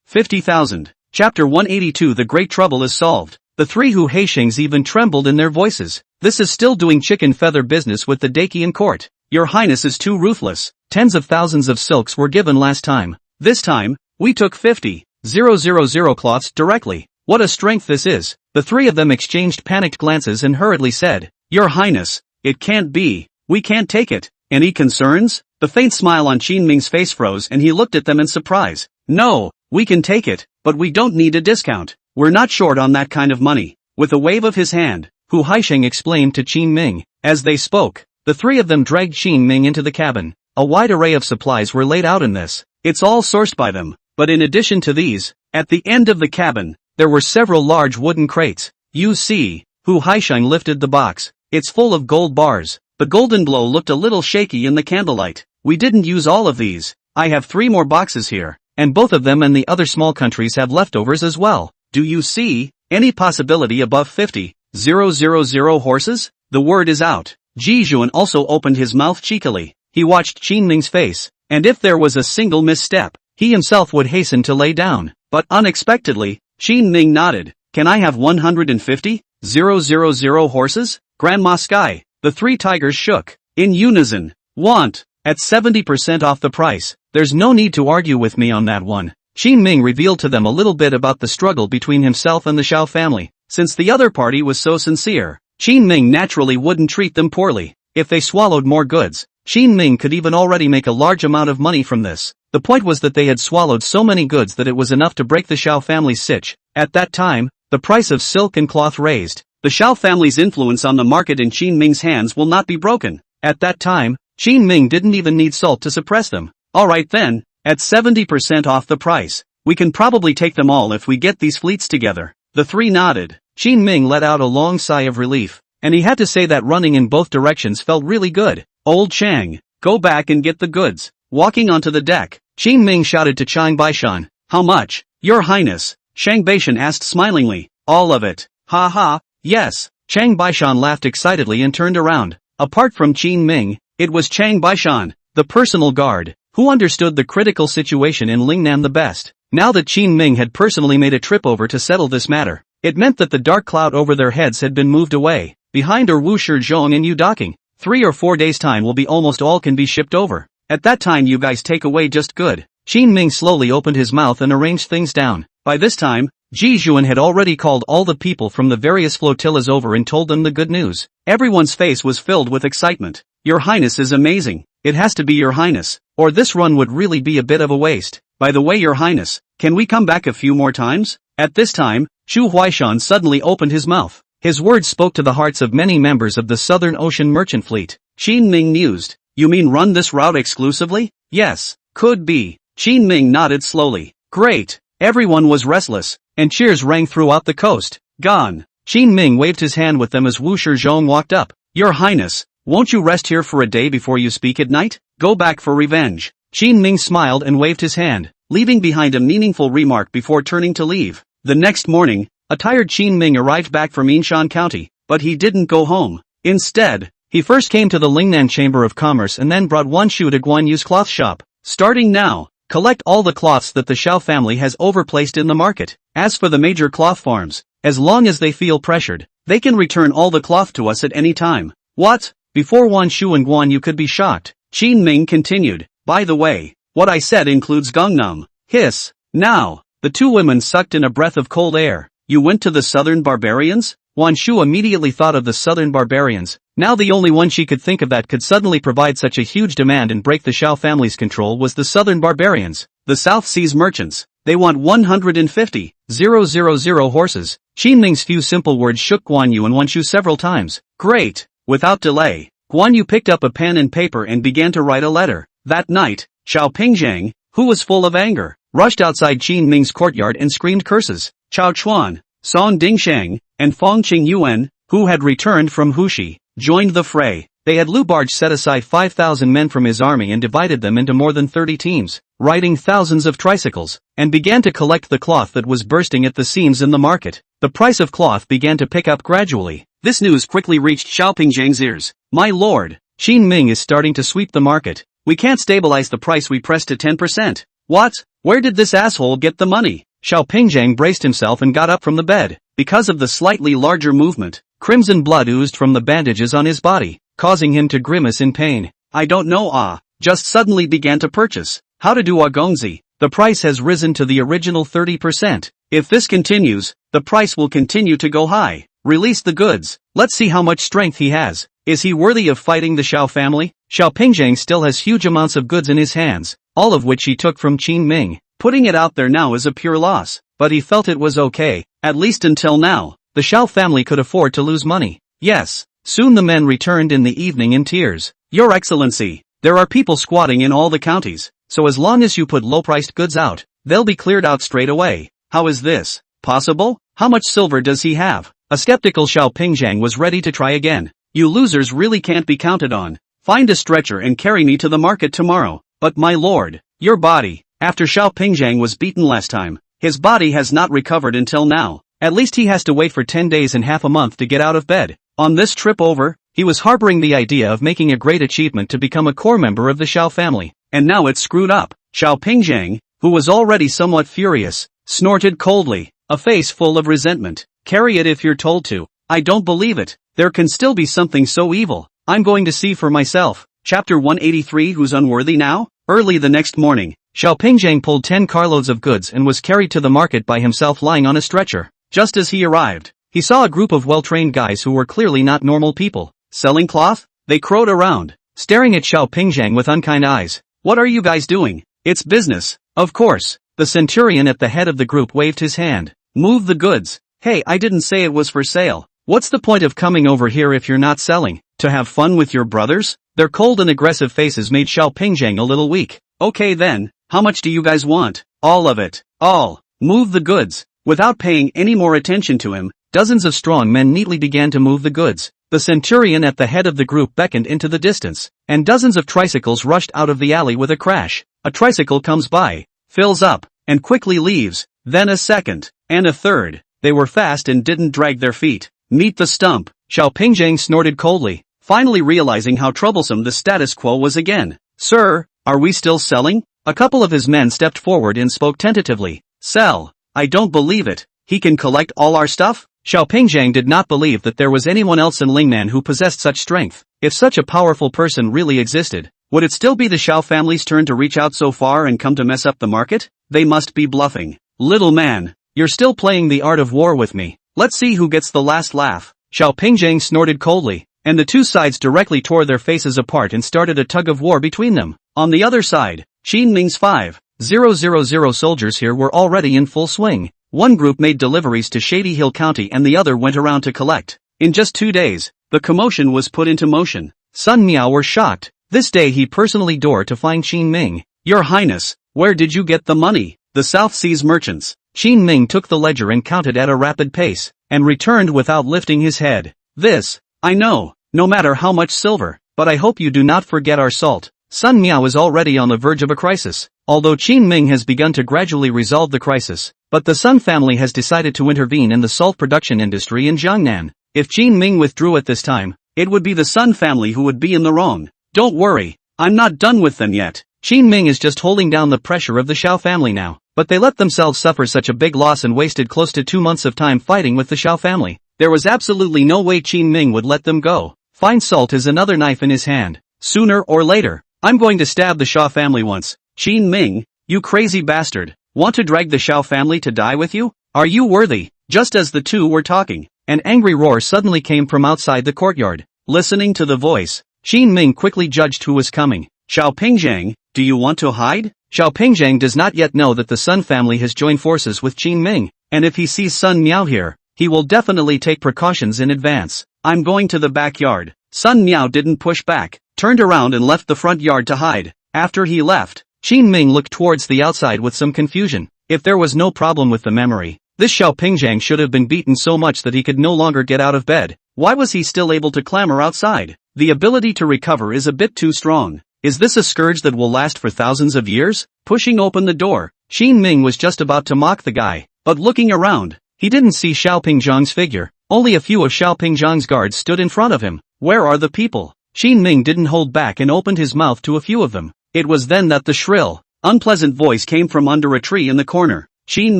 50,000. Chapter 182. The Great Trouble is solved. The three Hu Haishings even trembled in their voices. This is still doing chicken feather business with the Dakian court. Your Highness is too ruthless. Tens of thousands of silks were given last time. This time, we took 50,000 cloths directly. What a strength this is. The three of them exchanged panicked glances and hurriedly said, "Your Highness, it can't be. We can't take it. Any concerns?" The faint smile on Qin Ming's face froze and he looked at them in surprise. "No, we can take it, but we don't need a discount. We're not short on that kind of money." With a wave of his hand, Hu Haisheng explained to Qin Ming. As they spoke, the three of them dragged Qin Ming into the cabin. A wide array of supplies were laid out in this. It's all sourced by them, but in addition to these, at the end of the cabin, there were several large wooden crates. You see, Hu Haisheng lifted the box. It's full of gold bars. The golden glow looked a little shaky in the candlelight. "We didn't use all of these. I have 3 more boxes here, and both of them and the other small countries have leftovers as well. Do you see any possibility above 50,000 horses? The word is out." Ji Zhuan also opened his mouth cheekily. He watched Qin Ming's face, and if there was a single misstep, he himself would hasten to lay down. But unexpectedly, Qin Ming nodded. "Can I have 150,000 horses? Grandma Sky." The three tigers shook. In unison. "Want. At 70% off the price. There's no need to argue with me on that one." Qin Ming revealed to them a little bit about the struggle between himself and the Xiao family. Since the other party was so sincere, Qin Ming naturally wouldn't treat them poorly. If they swallowed more goods, Qin Ming could even already make a large amount of money from this. The point was that they had swallowed so many goods that it was enough to break the Xiao family's sitch. At that time, the price of silk and cloth raised. The Xiao family's influence on the market in Qin Ming's hands will not be broken. At that time, Qin Ming didn't even need salt to suppress them. Alright then, at 70% off the price, we can probably take them all if we get these fleets together. The three nodded. Qin Ming let out a long sigh of relief, and he had to say that running in both directions felt really good. "Old Chang, go back and get the goods." Walking onto the deck, Qin Ming shouted to Chang Baishan. "How much, Your Highness?" Chang Baishan asked smilingly. "All of it." "Ha ha, yes." Chang Baishan laughed excitedly and turned around. Apart from Qin Ming, it was Chang Baishan, the personal guard, who understood the critical situation in Lingnan the best. Now that Qin Ming had personally made a trip over to settle this matter, it meant that the dark cloud over their heads had been moved away. Behind are Wu Shizhong and Yu Docking. 3 or 4 days' time will be almost all can be shipped over. At that time you guys take away just good. Qin Ming slowly opened his mouth and arranged things down. By this time, Ji Zhuan had already called all the people from the various flotillas over and told them the good news. Everyone's face was filled with excitement. "Your Highness is amazing. It has to be Your Highness, or this run would really be a bit of a waste. By the way, Your Highness, can we come back a few more times?" At this time, Chu Huaishan suddenly opened his mouth. His words spoke to the hearts of many members of the Southern Ocean Merchant Fleet. Qin Ming mused. "You mean run this route exclusively?" "Yes, could be." Qin Ming nodded slowly. "Great." Everyone was restless, and cheers rang throughout the coast. "Gone." Qin Ming waved his hand with them as Wu Shizhong walked up. "Your Highness, won't you rest here for a day before you speak at night? Go back for revenge." Qin Ming smiled and waved his hand, leaving behind a meaningful remark before turning to leave. The next morning, a tired Qin Ming arrived back from Yinshan County, but he didn't go home. Instead, he first came to the Lingnan Chamber of Commerce and then brought one shoe to Guan Yu's cloth shop. "Starting now, collect all the cloths that the Xiao family has overplaced in the market. As for the major cloth farms, As long as they feel pressured, they can return all the cloth to us at any time. What? Before Wan Shu and Guan Yu could be shocked, Qin Ming continued, by the way, what I said includes Gangnam. Hiss. Now, the two women sucked in a breath of cold air. You went to the southern barbarians? Wan Shu immediately thought of the southern barbarians. Now the only one she could think of that could suddenly provide such a huge demand and break the Xiao family's control was the southern barbarians, the South Seas merchants. They want 150,000 horses. Qin Ming's few simple words shook Guan Yu and Wan Shu several times. Great! Without delay, Guan Yu picked up a pen and paper and began to write a letter. That night, Xiao Pingzhang, who was full of anger, rushed outside Qin Ming's courtyard and screamed curses. Chao Chuan, Song Dingshang, and Fong Qingyuan, who had returned from Huxi, joined the fray. They had Lu Barge set aside 5,000 men from his army and divided them into more than 30 teams, riding thousands of tricycles, and began to collect the cloth that was bursting at the seams in the market. The price of cloth began to pick up gradually. This news quickly reached Xiao Pingzhang's ears. My lord, Qin Ming is starting to sweep the market. We can't stabilize the price we pressed to 10%. What? Where did this asshole get the money? Xiao Pingzhang braced himself and got up from the bed. Because of the slightly larger movement, crimson blood oozed from the bandages on his body, causing him to grimace in pain. I don't know just suddenly began to purchase. How to do Gongzi. The price has risen to the original 30%. If this continues, the price will continue to go high. Release the goods. Let's see how much strength he has. Is he worthy of fighting the Xiao family? Xiao Pingzhang still has huge amounts of goods in his hands, all of which he took from Qin Ming. Putting it out there now is a pure loss, but he felt it was okay, at least until now. The Xiao family could afford to lose money. Yes. Soon the men returned in the evening in tears. Your Excellency, there are people squatting in all the counties, so as long as you put low-priced goods out, they'll be cleared out straight away. How is this possible? How much silver does he have? A skeptical Xiao Pingzhang was ready to try again. You losers really can't be counted on. Find a stretcher and carry me to the market tomorrow. But my lord, your body. After Xiao Pingzhang was beaten last time, his body has not recovered until now. At least he has to wait for 10 days and half a month to get out of bed. On this trip over, he was harboring the idea of making a great achievement to become a core member of the Xiao family. And now it's screwed up. Xiao Pingzhang, who was already somewhat furious, snorted coldly, a face full of resentment. Carry it if you're told to. I don't believe it. There can still be something so evil. I'm going to see for myself. Chapter 183. Who's unworthy now? Early the next morning, Xiao Pingzhang pulled 10 carloads of goods and was carried to the market by himself lying on a stretcher. Just as he arrived, he saw a group of well-trained guys who were clearly not normal people. Selling cloth? They crowed around, staring at Xiao Pingzhang with unkind eyes. What are you guys doing? It's business. Of course. The centurion at the head of the group waved his hand. Move the goods. Hey, I didn't say it was for sale. What's the point of coming over here if you're not selling? To have fun with your brothers? Their cold and aggressive faces made Xiao Pingzhang a little weak. Okay then, how much do you guys want? All of it. All. Move the goods. Without paying any more attention to him, dozens of strong men neatly began to move the goods. The centurion at the head of the group beckoned into the distance, and dozens of tricycles rushed out of the alley with a crash. A tricycle comes by, fills up, and quickly leaves, then a second, and a third. They were fast and didn't drag their feet. Meet the stump. Xiao Pingzhang snorted coldly, finally realizing how troublesome the status quo was again. Sir, are we still selling? A couple of his men stepped forward and spoke tentatively. Sell. I don't believe it. He can collect all our stuff? Xiao Pingzhang did not believe that there was anyone else in Lingnan who possessed such strength. If such a powerful person really existed, would it still be the Xiao family's turn to reach out so far and come to mess up the market? They must be bluffing. Little man, you're still playing the art of war with me. Let's see who gets the last laugh. Xiao Pingzhang snorted coldly, and the two sides directly tore their faces apart and started a tug of war between them. On the other side, Qin Ming's 5,000 soldiers here were already in full swing. One group made deliveries to Shady Hill County and the other went around to collect. In just 2 days, the commotion was put into motion. Sun Miao were shocked. This day he personally doored to find Qin Ming. Your Highness, where did you get the money? The South Seas merchants. Qin Ming took the ledger and counted at a rapid pace, and returned without lifting his head. This, I know, no matter how much silver, but I hope you do not forget our salt. Sun Miao is already on the verge of a crisis, although Qin Ming has begun to gradually resolve the crisis, but the Sun family has decided to intervene in the salt production industry in Jiangnan. If Qin Ming withdrew at this time, it would be the Sun family who would be in the wrong. Don't worry, I'm not done with them yet. Qin Ming is just holding down the pressure of the Xiao family now. But they let themselves suffer such a big loss and wasted close to 2 months of time fighting with the Xiao family. There was absolutely no way Qin Ming would let them go. Fine salt is another knife in his hand. Sooner or later, I'm going to stab the Xiao family once. Qin Ming, you crazy bastard. Want to drag the Xiao family to die with you? Are you worthy? Just as the two were talking, an angry roar suddenly came from outside the courtyard. Listening to the voice, Qin Ming quickly judged who was coming. Xiao Pingzhang, do you want to hide? Xiao Pingzhang does not yet know that the Sun family has joined forces with Qin Ming, and if he sees Sun Miao here, he will definitely take precautions in advance. I'm going to the backyard. Sun Miao didn't push back, turned around and left the front yard to hide. After he left, Qin Ming looked towards the outside with some confusion. If there was no problem with the memory, this Xiao Pingzhang should have been beaten so much that he could no longer get out of bed. Why was he still able to clamber outside? The ability to recover is a bit too strong. Is this a scourge that will last for thousands of years? Pushing open the door, Qin Ming was just about to mock the guy, but looking around, he didn't see Xiao Pingzhang's figure. Only a few of Xiao Pingzhang's guards stood in front of him. Where are the people? Qin Ming didn't hold back and opened his mouth to a few of them. It was then that the shrill, unpleasant voice came from under a tree in the corner. Qin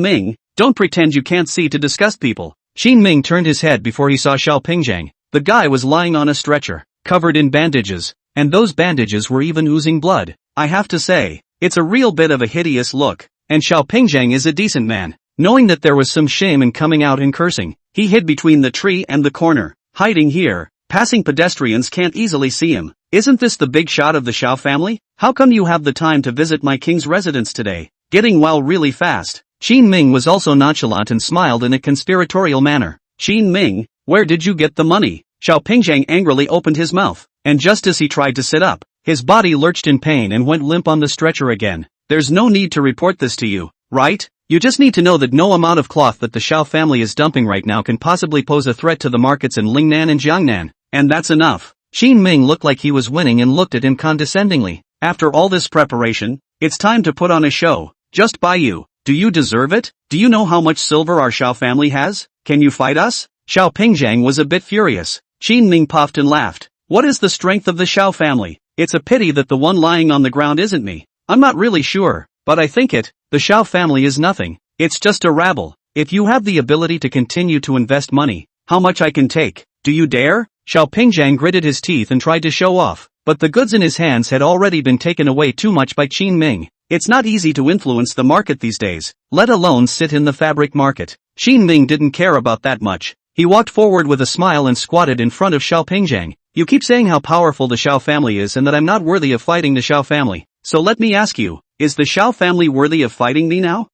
Ming, don't pretend you can't see to disgust people. Qin Ming turned his head before he saw Xiao Pingzhang. The guy was lying on a stretcher, covered in bandages, and those bandages were even oozing blood. I have to say, it's a real bit of a hideous look, and Xiao Pingzhang is a decent man. Knowing that there was some shame in coming out and cursing, he hid between the tree and the corner. Hiding here, passing pedestrians can't easily see him. Isn't this the big shot of the Xiao family? How come you have the time to visit my king's residence today? Getting well really fast. Qin Ming was also nonchalant and smiled in a conspiratorial manner. Qin Ming, where did you get the money? Xiao Pingzhang angrily opened his mouth, and just as he tried to sit up, his body lurched in pain and went limp on the stretcher again. There's no need to report this to you, right? You just need to know that no amount of cloth that the Xiao family is dumping right now can possibly pose a threat to the markets in Lingnan and Jiangnan, and that's enough. Qin Ming looked like he was winning and looked at him condescendingly. After all this preparation, it's time to put on a show. Just by you. Do you deserve it? Do you know how much silver our Xiao family has? Can you fight us? Xiao Pingzhang was a bit furious. Qin Ming puffed and laughed. What is the strength of the Xiao family? It's a pity that the one lying on the ground isn't me. I'm not really sure, but I think the Xiao family is nothing. It's just a rabble. If you have the ability to continue to invest money, how much I can take? Do you dare? Xiao Pingzhang gritted his teeth and tried to show off, but the goods in his hands had already been taken away too much by Qin Ming. It's not easy to influence the market these days, let alone sit in the fabric market. Qin Ming didn't care about that much. He walked forward with a smile and squatted in front of Xiao Pingzhang. You keep saying how powerful the Xiao family is and that I'm not worthy of fighting the Xiao family. So let me ask you, is the Xiao family worthy of fighting me now?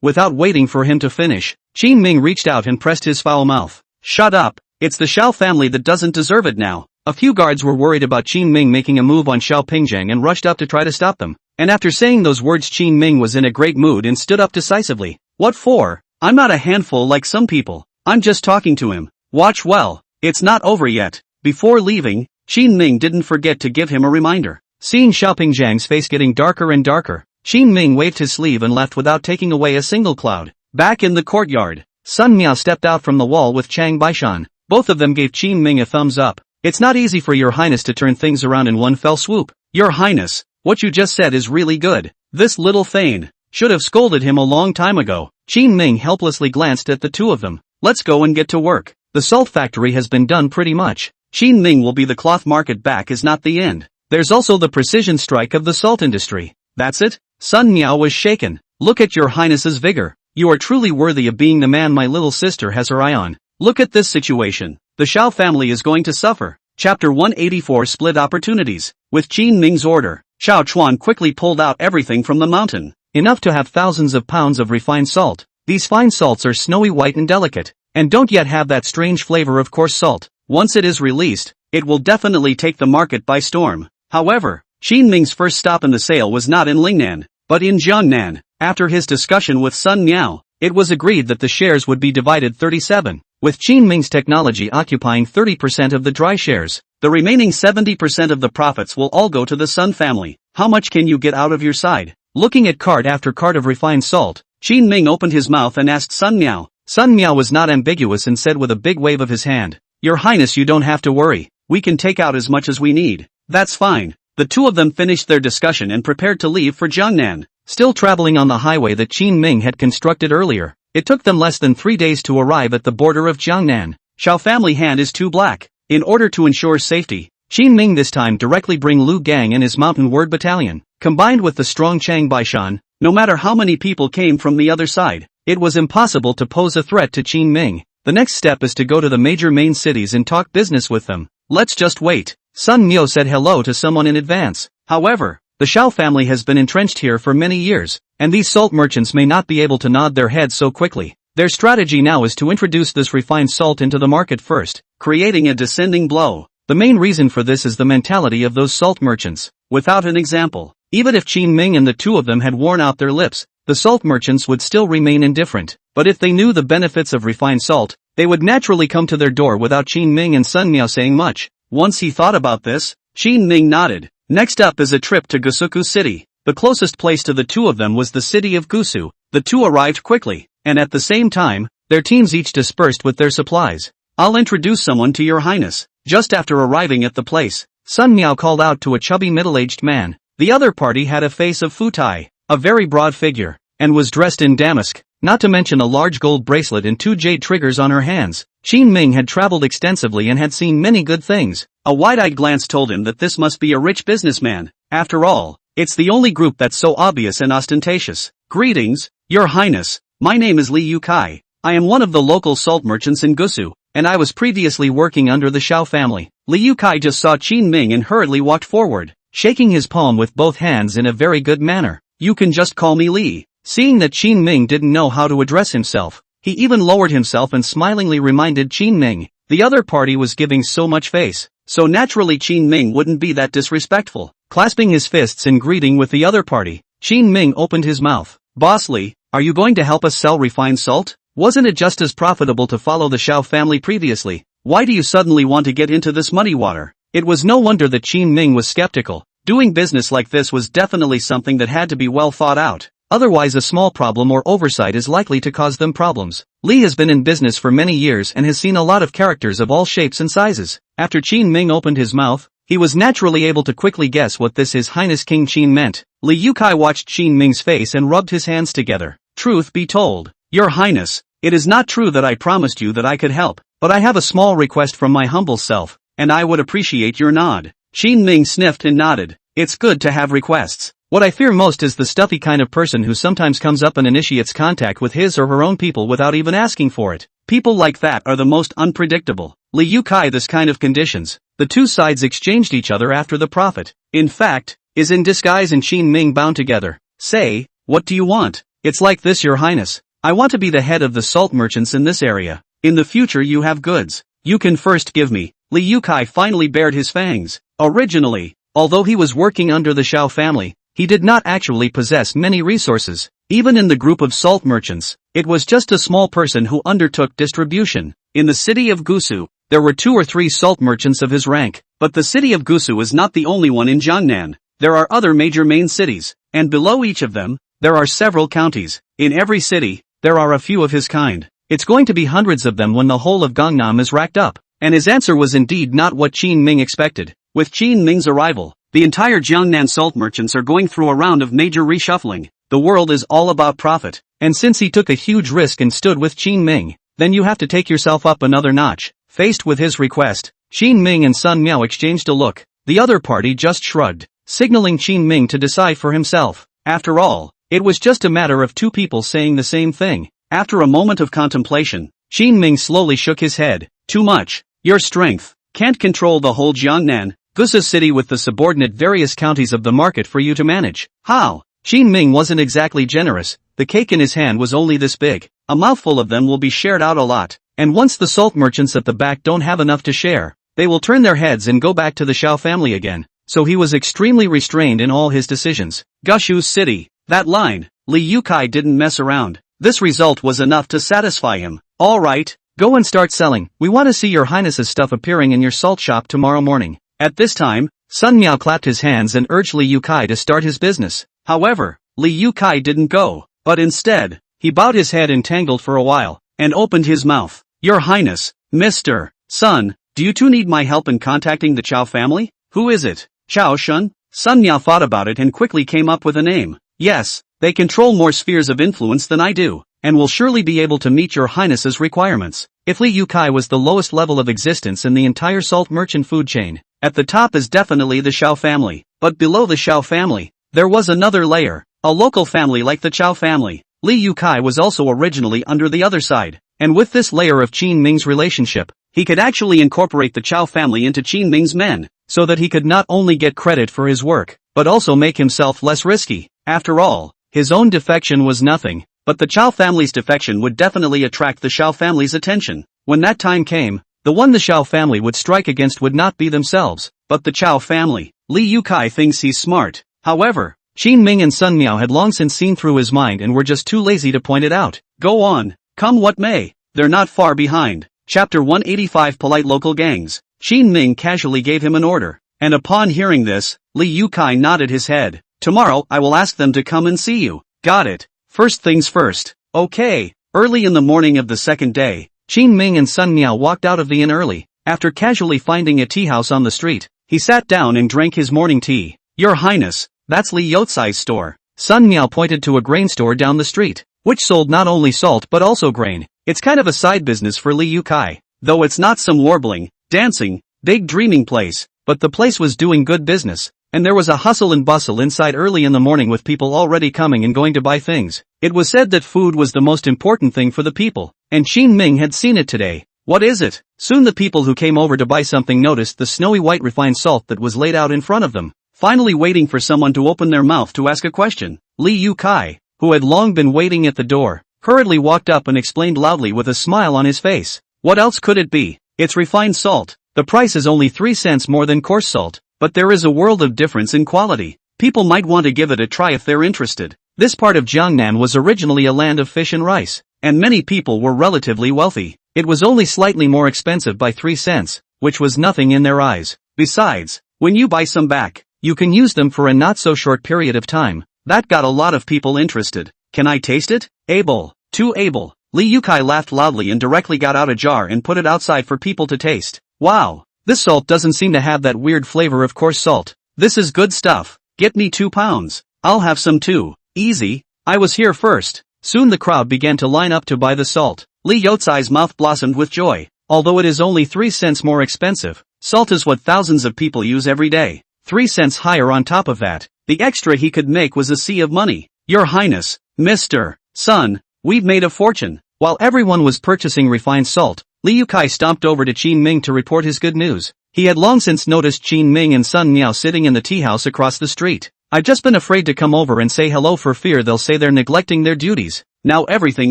Without waiting for him to finish, Qin Ming reached out and pressed his foul mouth. Shut up. It's the Xiao family that doesn't deserve it now. A few guards were worried about Qin Ming making a move on Xiao Pingzhang and rushed up to try to stop them. And after saying those words, Qin Ming was in a great mood and stood up decisively. What for? I'm not a handful like some people. I'm just talking to him. Watch well. It's not over yet. Before leaving, Qin Ming didn't forget to give him a reminder. Seeing Xiao Pingzhang's face getting darker and darker, Qin Ming waved his sleeve and left without taking away a single cloud. Back in the courtyard, Sun Miao stepped out from the wall with Chang Baishan. Both of them gave Qin Ming a thumbs up. It's not easy for your highness to turn things around in one fell swoop. Your highness, what you just said is really good. This little Thane should have scolded him a long time ago. Qin Ming helplessly glanced at the two of them. Let's go and get to work. The salt factory has been done pretty much. Qin Ming will be the cloth market back is not the end. There's also the precision strike of the salt industry. That's it? Sun Miao was shaken. Look at your highness's vigor. You are truly worthy of being the man my little sister has her eye on. Look at this situation. The Xiao family is going to suffer. Chapter 184 Split Opportunities. With Qin Ming's order, Xiao Chuan quickly pulled out everything from the mountain. Enough to have thousands of pounds of refined salt. These fine salts are snowy white and delicate, and don't yet have that strange flavor of coarse salt. Once it is released, it will definitely take the market by storm. However, Qin Ming's first stop in the sale was not in Lingnan, but in Jiangnan. After his discussion with Sun Miao, it was agreed that the shares would be divided 37, with Qin Ming's technology occupying 30% of the dry shares. The remaining 70% of the profits will all go to the Sun family. How much can you get out of your side? Looking at cart after cart of refined salt, Qin Ming opened his mouth and asked Sun Miao. Sun Miao was not ambiguous and said with a big wave of his hand, Your Highness, you don't have to worry. We can take out as much as we need. That's fine. The two of them finished their discussion and prepared to leave for Jiangnan. Still traveling on the highway that Qin Ming had constructed earlier, it took them less than 3 days to arrive at the border of Jiangnan. Xiao family hand is too black. In order to ensure safety, Qin Ming this time directly bring Lu Gang and his mountain word battalion. Combined with the strong Chang Baishan, no matter how many people came from the other side, it was impossible to pose a threat to Qin Ming. The next step is to go to the major main cities and talk business with them. Let's just wait. Sun Miao said hello to someone in advance. However, the Xiao family has been entrenched here for many years, and these salt merchants may not be able to nod their heads so quickly. Their strategy now is to introduce this refined salt into the market first, creating a descending blow. The main reason for this is the mentality of those salt merchants. Without an example, even if Qin Ming and the two of them had worn out their lips, the salt merchants would still remain indifferent. But if they knew the benefits of refined salt, they would naturally come to their door without Qin Ming and Sun Miao saying much. Once he thought about this, Qin Ming nodded. Next up is a trip to Gusuku City. The closest place to the two of them was the city of Gusu. The two arrived quickly, and at the same time, their teams each dispersed with their supplies. I'll introduce someone to your highness. Just after arriving at the place, Sun Miao called out to a chubby middle-aged man. The other party had a face of futai, a very broad figure, and was dressed in damask, not to mention a large gold bracelet and 2 jade triggers on her hands. Qin Ming had traveled extensively and had seen many good things. A wide-eyed glance told him that this must be a rich businessman. After all, it's the only group that's so obvious and ostentatious. Greetings, your highness. My name is Li Yukai. I am one of the local salt merchants in Gusu, and I was previously working under the Xiao family. Li Yukai just saw Qin Ming and hurriedly walked forward, shaking his palm with both hands in a very good manner. You can just call me Li. Seeing that Qin Ming didn't know how to address himself, he even lowered himself and smilingly reminded Qin Ming. The other party was giving so much face, so naturally Qin Ming wouldn't be that disrespectful. Clasping his fists in greeting with the other party, Qin Ming opened his mouth. Boss Li, are you going to help us sell refined salt? Wasn't it just as profitable to follow the Xiao family previously? Why do you suddenly want to get into this muddy water? It was no wonder that Qin Ming was skeptical. Doing business like this was definitely something that had to be well thought out. Otherwise a small problem or oversight is likely to cause them problems. Li has been in business for many years and has seen a lot of characters of all shapes and sizes. After Qin Ming opened his mouth, he was naturally able to quickly guess what this His Highness King Qin meant. Li Yukai watched Qin Ming's face and rubbed his hands together. Truth be told, Your Highness, it is not true that I promised you that I could help, but I have a small request from my humble self, and I would appreciate your nod. Qin Ming sniffed and nodded. It's good to have requests. What I fear most is the stuffy kind of person who sometimes comes up and initiates contact with his or her own people without even asking for it. People like that are the most unpredictable. Li Yukai this kind of conditions. The two sides exchanged each other after the prophet. In fact, is in disguise and Qin Ming bound together. Say, what do you want? It's like this, Your Highness. I want to be the head of the salt merchants in this area. In the future you have goods. You can first give me. Li Yukai finally bared his fangs. Originally, although he was working under the Xiao family, he did not actually possess many resources. Even in the group of salt merchants, it was just a small person who undertook distribution. In the city of Gusu, there were 2 or 3 salt merchants of his rank, but the city of Gusu is not the only one in Jiangnan. There are other major main cities, and below each of them, there are several counties. In every city, there are a few of his kind. It's going to be hundreds of them when the whole of Gangnam is racked up. And his answer was indeed not what Qin Ming expected. With Qin Ming's arrival, the entire Jiangnan salt merchants are going through a round of major reshuffling. The world is all about profit, and since he took a huge risk and stood with Qin Ming, then you have to take yourself up another notch. Faced with his request, Qin Ming and Sun Miao exchanged a look. The other party just shrugged, signaling Qin Ming to decide for himself. After all, it was just a matter of 2 people saying the same thing. After a moment of contemplation, Qin Ming slowly shook his head. Too much. Your strength can't control the whole Jiangnan, Gusu city with the subordinate various counties of the market for you to manage. How? Qin Ming wasn't exactly generous. The cake in his hand was only this big. A mouthful of them will be shared out a lot. And once the salt merchants at the back don't have enough to share, they will turn their heads and go back to the Xiao family again. So he was extremely restrained in all his decisions. Gusu city. That line. Li Yukai didn't mess around. This result was enough to satisfy him. All right. Go and start selling. We want to see your highness's stuff appearing in your salt shop tomorrow morning. At this time, Sun Miao clapped his hands and urged Li Yukai to start his business. However, Li Yukai didn't go, but instead, he bowed his head entangled for a while, and opened his mouth. Your highness, Mr. Sun, do you two need my help in contacting the Chao family? Who is it? Chao Shun? Sun Miao thought about it and quickly came up with a name. Yes, they control more spheres of influence than I do, and will surely be able to meet your highness's requirements. If Li Yukai was the lowest level of existence in the entire salt merchant food chain, at the top is definitely the Xiao family, but below the Xiao family, there was another layer, a local family like the Chao family. Li Yukai was also originally under the other side, and with this layer of Qin Ming's relationship, he could actually incorporate the Chao family into Qin Ming's men, so that he could not only get credit for his work, but also make himself less risky. After all, his own defection was nothing, but the Chao family's defection would definitely attract the Xiao family's attention. When that time came, the one the Xiao family would strike against would not be themselves, but the Chao family. Li Yukai thinks he's smart. However, Qin Ming and Sun Miao had long since seen through his mind and were just too lazy to point it out. Go on, come what may, they're not far behind. Chapter 185 Polite Local Gangs. Qin Ming casually gave him an order, and upon hearing this, Li Yukai nodded his head. Tomorrow I will ask them to come and see you. Got it. First things first. Okay. Early in the morning of the second day, Qin Ming and Sun Miao walked out of the inn early. After casually finding a tea house on the street, he sat down and drank his morning tea. Your Highness, that's Li Yotsai's store. Sun Miao pointed to a grain store down the street, which sold not only salt but also grain. It's kind of a side business for Li Yukai, though it's not some warbling, dancing, big dreaming place, but the place was doing good business, and there was a hustle and bustle inside early in the morning with people already coming and going to buy things. It was said that food was the most important thing for the people, and Qin Ming had seen it today. What is it? Soon the people who came over to buy something noticed the snowy white refined salt that was laid out in front of them, finally waiting for someone to open their mouth to ask a question. Li Yukai, who had long been waiting at the door, hurriedly walked up and explained loudly with a smile on his face. What else could it be? It's refined salt. The price is only 3 cents more than coarse salt, but there is a world of difference in quality. People might want to give it a try if they're interested. This part of Jiangnan was originally a land of fish and rice, and many people were relatively wealthy. It was only slightly more expensive by 3 cents, which was nothing in their eyes. Besides, when you buy some back, you can use them for a not so short period of time. That got a lot of people interested. Can I taste it? Able. Too able. Li Yukai laughed loudly and directly got out a jar and put it outside for people to taste. Wow, this salt doesn't seem to have that weird flavor of coarse salt. This is good stuff. Get me 2 pounds. I'll have some too. Easy. I was here first. Soon the crowd began to line up to buy the salt. Li Yotsai's mouth blossomed with joy. Although it is only 3 cents more expensive, salt is what thousands of people use every day. 3 cents higher on top of that, the extra he could make was a sea of money. Your Highness, Mr. Sun, we've made a fortune. While everyone was purchasing refined salt, Li Yukai stomped over to Qin Ming to report his good news. He had long since noticed Qin Ming and Sun Miao sitting in the tea house across the street. I've just been afraid to come over and say hello for fear they'll say they're neglecting their duties. Now everything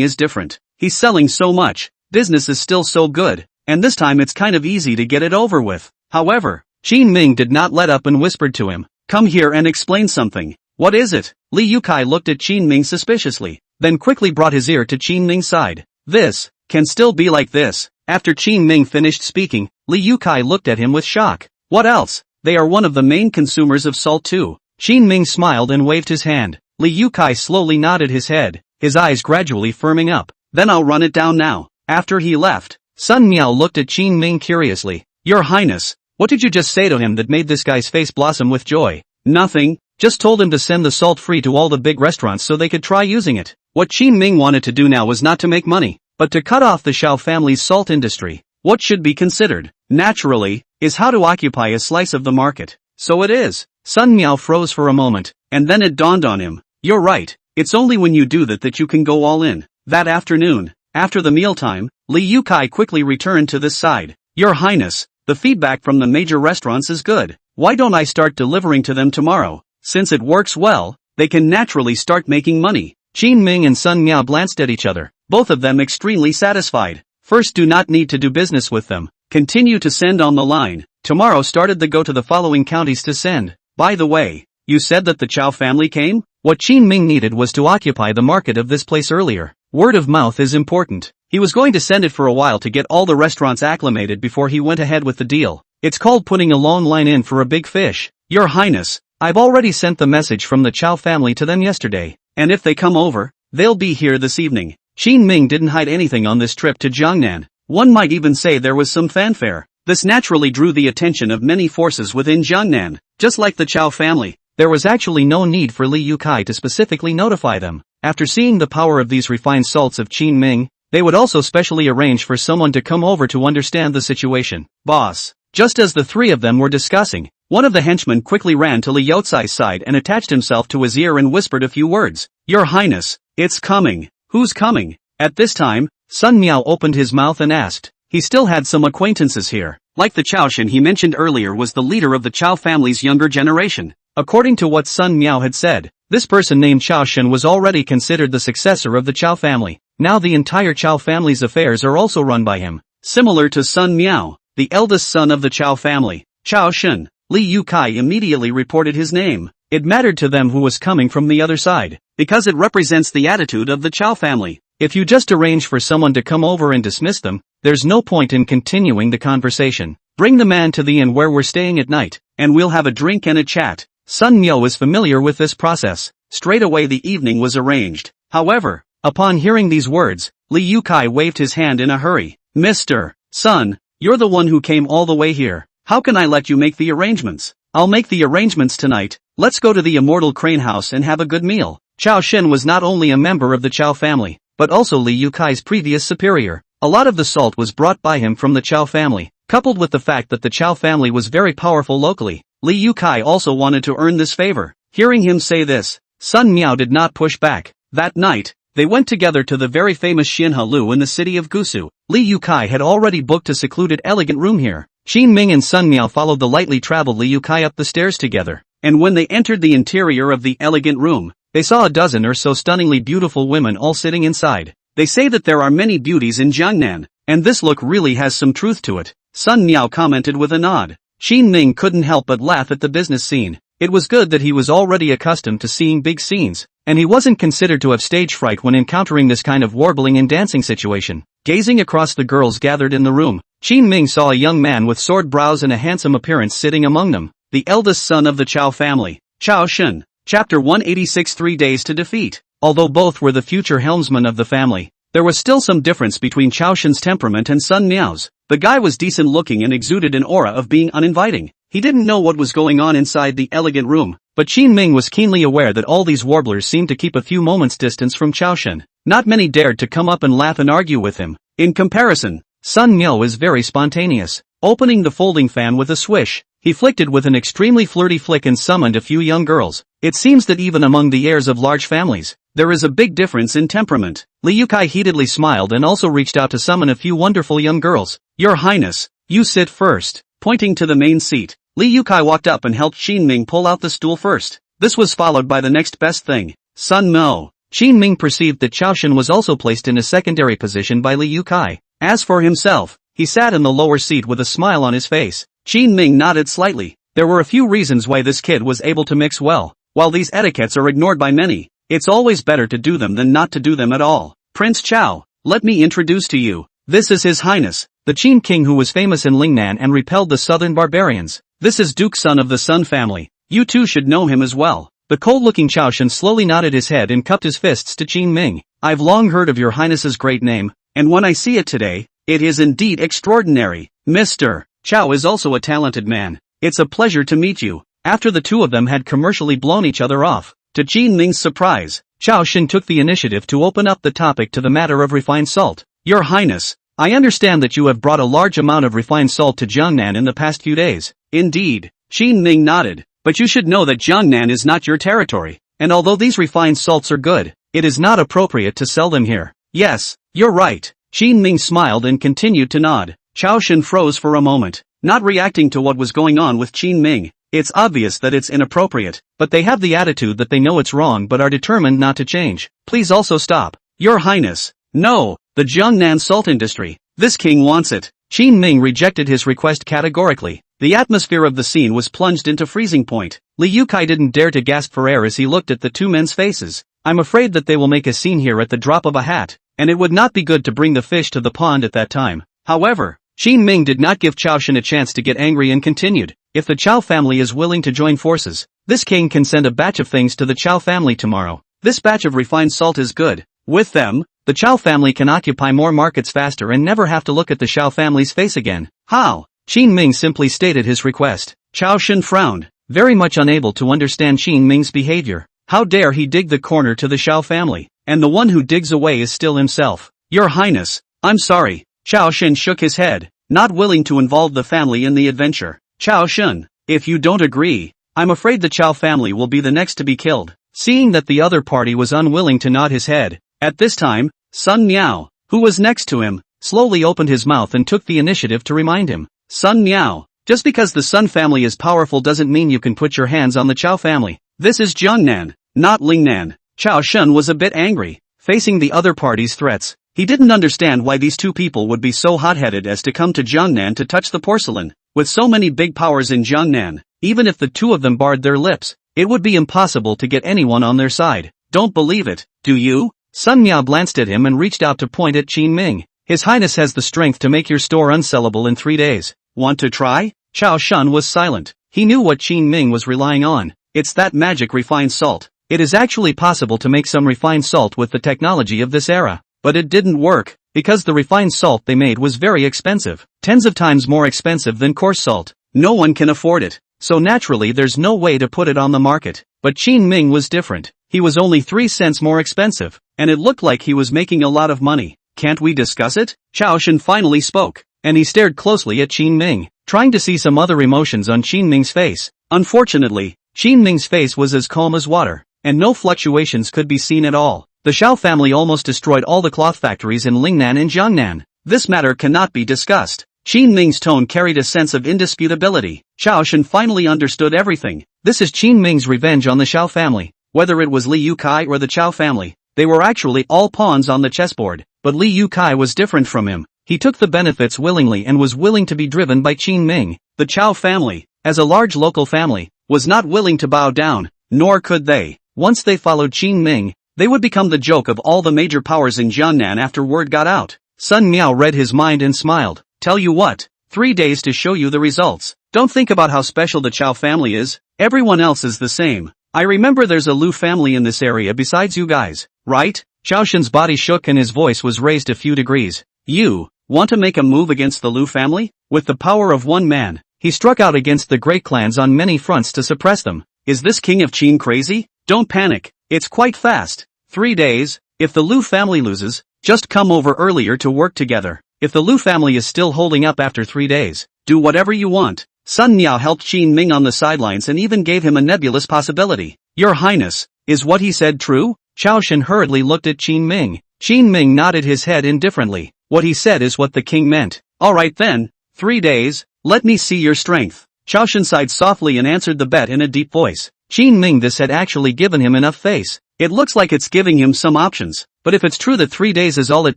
is different. He's selling so much, business is still so good, and this time it's kind of easy to get it over with. However, Qin Ming did not let up and whispered to him, come here and explain something. What is it? Li Yukai looked at Qin Ming suspiciously, then quickly brought his ear to Qin Ming's side. This can still be like this. After Qin Ming finished speaking, Li Yukai looked at him with shock. What else? They are one of the main consumers of salt too. Qin Ming smiled and waved his hand. Li Yukai slowly nodded his head, his eyes gradually firming up. Then I'll run it down now. After he left, Sun Miao looked at Qin Ming curiously. Your Highness, what did you just say to him that made this guy's face blossom with joy? Nothing, just told him to send the salt free to all the big restaurants so they could try using it. What Qin Ming wanted to do now was not to make money, but to cut off the Xiao family's salt industry. What should be considered, naturally, is how to occupy a slice of the market. So it is. Sun Miao froze for a moment, and then it dawned on him. You're right, it's only when you do that you can go all in. That afternoon, after the mealtime, Li Yukai quickly returned to this side. Your Highness, the feedback from the major restaurants is good. Why don't I start delivering to them tomorrow? Since it works well, they can naturally start making money. Qin Ming and Sun Miao glanced at each other, both of them extremely satisfied. First, do not need to do business with them. Continue to send on the line. Tomorrow started the go to the following counties to send. By the way, you said that the Chao family came? What Qin Ming needed was to occupy the market of this place earlier. Word of mouth is important. He was going to send it for a while to get all the restaurants acclimated before he went ahead with the deal. It's called putting a long line in for a big fish. Your Highness, I've already sent the message from the Chao family to them yesterday, and if they come over, they'll be here this evening. Qin Ming didn't hide anything on this trip to Jiangnan. One might even say there was some fanfare. This naturally drew the attention of many forces within Jiangnan. Just like the Chow family, there was actually no need for Li Yukai to specifically notify them. After seeing the power of these refined salts of Qin Ming, they would also specially arrange for someone to come over to understand the situation. Boss. Just as the three of them were discussing, one of the henchmen quickly ran to Li Youcai's side and attached himself to his ear and whispered a few words. Your Highness, it's coming. Who's coming? At this time, Sun Miao opened his mouth and asked. He still had some acquaintances here. Like the Chao Shen he mentioned earlier was the leader of the Chao family's younger generation. According to what Sun Miao had said, this person named Chao Shen was already considered the successor of the Chao family. Now the entire Chao family's affairs are also run by him. Similar to Sun Miao, the eldest son of the Chao family, Chao Shen, Li Yukai immediately reported his name. It mattered to them who was coming from the other side, because it represents the attitude of the Chao family. If you just arrange for someone to come over and dismiss them, there's no point in continuing the conversation. Bring the man to the inn where we're staying at night, and we'll have a drink and a chat. Sun Miao is familiar with this process. Straight away the evening was arranged. However, upon hearing these words, Li Yukai waved his hand in a hurry. Mr. Sun, you're the one who came all the way here. How can I let you make the arrangements? I'll make the arrangements tonight. Let's go to the Immortal Crane House and have a good meal. Chao Shen was not only a member of the Chao family, but also Li Yukai's previous superior. A lot of the salt was brought by him from the Chao family, coupled with the fact that the Chao family was very powerful locally. Li Yukai also wanted to earn this favor. Hearing him say this, Sun Miao did not push back. That night, they went together to the very famous Xinhe Lu in the city of Gusu. Li Yukai had already booked a secluded elegant room here. Qin Ming and Sun Miao followed the lightly traveled Li Yukai up the stairs together, and when they entered the interior of the elegant room, they saw a dozen or so stunningly beautiful women all sitting inside. They say that there are many beauties in Jiangnan, and this look really has some truth to it. Sun Miao commented with a nod. Qin Ming couldn't help but laugh at the business scene. It was good that he was already accustomed to seeing big scenes, and he wasn't considered to have stage fright when encountering this kind of warbling and dancing situation. Gazing across the girls gathered in the room, Qin Ming saw a young man with sword brows and a handsome appearance sitting among them, the eldest son of the Chao family, Chao Shen. Chapter 186 3 Days to Defeat. Although both were the future helmsmen of the family, there was still some difference between Chao Shen's temperament and Sun Miao's. The guy was decent looking and exuded an aura of being uninviting. He didn't know what was going on inside the elegant room, but Qin Ming was keenly aware that all these warblers seemed to keep a few moments distance from Chao Shen. Not many dared to come up and laugh and argue with him. In comparison, Sun Miao is very spontaneous. Opening the folding fan with a swish, he flicked it with an extremely flirty flick and summoned a few young girls. It seems that even among the heirs of large families, there is a big difference in temperament. Li Yukai heatedly smiled and also reached out to summon a few wonderful young girls. Your Highness, you sit first. Pointing to the main seat, Li Yukai walked up and helped Qin Ming pull out the stool first. This was followed by the next best thing. Sun Mo. Qin Ming perceived that Chao Shen was also placed in a secondary position by Li Yukai. As for himself, he sat in the lower seat with a smile on his face. Qin Ming nodded slightly. There were a few reasons why this kid was able to mix well. While these etiquettes are ignored by many, it's always better to do them than not to do them at all. Prince Chao, let me introduce to you. This is His Highness, the Qin King who was famous in Lingnan and repelled the southern barbarians. This is Duke Sun of the Sun family. You too should know him as well. The cold-looking Chao Shen slowly nodded his head and cupped his fists to Qin Ming. I've long heard of your Highness's great name, and when I see it today, it is indeed extraordinary. Mr. Chao is also a talented man. It's a pleasure to meet you. After the two of them had commercially blown each other off, to Qin Ming's surprise, Chao Shen took the initiative to open up the topic to the matter of refined salt. Your Highness, I understand that you have brought a large amount of refined salt to Jiangnan in the past few days. Indeed. Qin Ming nodded. But you should know that Jiangnan is not your territory, and although these refined salts are good, it is not appropriate to sell them here. Yes, you're right. Qin Ming smiled and continued to nod. Chao Shen froze for a moment, not reacting to what was going on with Qin Ming. It's obvious that it's inappropriate, but they have the attitude that they know it's wrong but are determined not to change. Please also stop. Your Highness. No, the Jiangnan salt industry. This king wants it. Qin Ming rejected his request categorically. The atmosphere of the scene was plunged into freezing point. Li Yukai didn't dare to gasp for air as he looked at the two men's faces. I'm afraid that they will make a scene here at the drop of a hat, and it would not be good to bring the fish to the pond at that time. However, Qin Ming did not give Chao Shen a chance to get angry and continued. If the Chao family is willing to join forces, this king can send a batch of things to the Chao family tomorrow. This batch of refined salt is good. With them, the Chao family can occupy more markets faster and never have to look at the Chao family's face again. How? Qin Ming simply stated his request. Chao Shen frowned. very much unable to understand Qin Ming's behavior. How dare he dig the corner to the Xiao family, and the one who digs away is still himself. Your Highness, I'm sorry. Chao Shen shook his head, not willing to involve the family in the adventure. Chao Shen, if you don't agree, I'm afraid the Chao family will be the next to be killed. Seeing that the other party was unwilling to nod his head, at this time, Sun Miao, who was next to him, slowly opened his mouth and took the initiative to remind him. Sun Miao, just because the Sun family is powerful doesn't mean you can put your hands on the Chao family. This is Jiangnan, not Lingnan. Chao Shen was a bit angry, facing the other party's threats. He didn't understand why these two people would be so hot-headed as to come to Jiangnan to touch the porcelain. With so many big powers in Jiangnan, even if the two of them barred their lips, it would be impossible to get anyone on their side. Don't believe it, do you? Sun Miao glanced at him and reached out to point at Qin Ming. His Highness has the strength to make your store unsellable in 3 days. Want to try? Chao Shen was silent. He knew what Qin Ming was relying on. It's that magic refined salt. It is actually possible to make some refined salt with the technology of this era. But it didn't work, because the refined salt they made was very expensive. Tens of times more expensive than coarse salt. No one can afford it. So naturally there's no way to put it on the market. But Qin Ming was different. He was only 3 cents more expensive, and it looked like he was making a lot of money. Can't we discuss it? Chao Shen finally spoke, and he stared closely at Qin Ming, trying to see some other emotions on Qin Ming's face. Unfortunately, Qin Ming's face was as calm as water, and no fluctuations could be seen at all. The Xiao family almost destroyed all the cloth factories in Lingnan and Jiangnan. This matter cannot be discussed. Qin Ming's tone carried a sense of indisputability. Chao Shen finally understood everything. This is Qin Ming's revenge on the Xiao family. Whether it was Li Yukai or the Chao family, they were actually all pawns on the chessboard. But Li Yukai was different from him. He took the benefits willingly and was willing to be driven by Qin Ming. The Chao family, as a large local family, was not willing to bow down, nor could they. Once they followed Qin Ming, they would become the joke of all the major powers in Jiangnan after word got out. Sun Miao read his mind and smiled. Tell you what, 3 days to show you the results. Don't think about how special the Chao family is. Everyone else is the same. I remember there's a Lu family in this area besides you guys, right? Chao Shen's body shook and his voice was raised a few degrees. You want to make a move against the Lu family? With the power of one man, he struck out against the great clans on many fronts to suppress them. Is this king of Qin crazy? Don't panic. It's quite fast. 3 days. If the Lu family loses, just come over earlier to work together. If the Lu family is still holding up after 3 days, do whatever you want. Sun Miao helped Qin Ming on the sidelines and even gave him a nebulous possibility. Your Highness, is what he said true? Chao Shen hurriedly looked at Qin Ming. Qin Ming nodded his head indifferently. What he said is what the king meant. Alright then, 3 days, let me see your strength. Chao Shen sighed softly and answered the bet in a deep voice. Qin Ming, this had actually given him enough face. It looks like it's giving him some options. But if it's true that 3 days is all it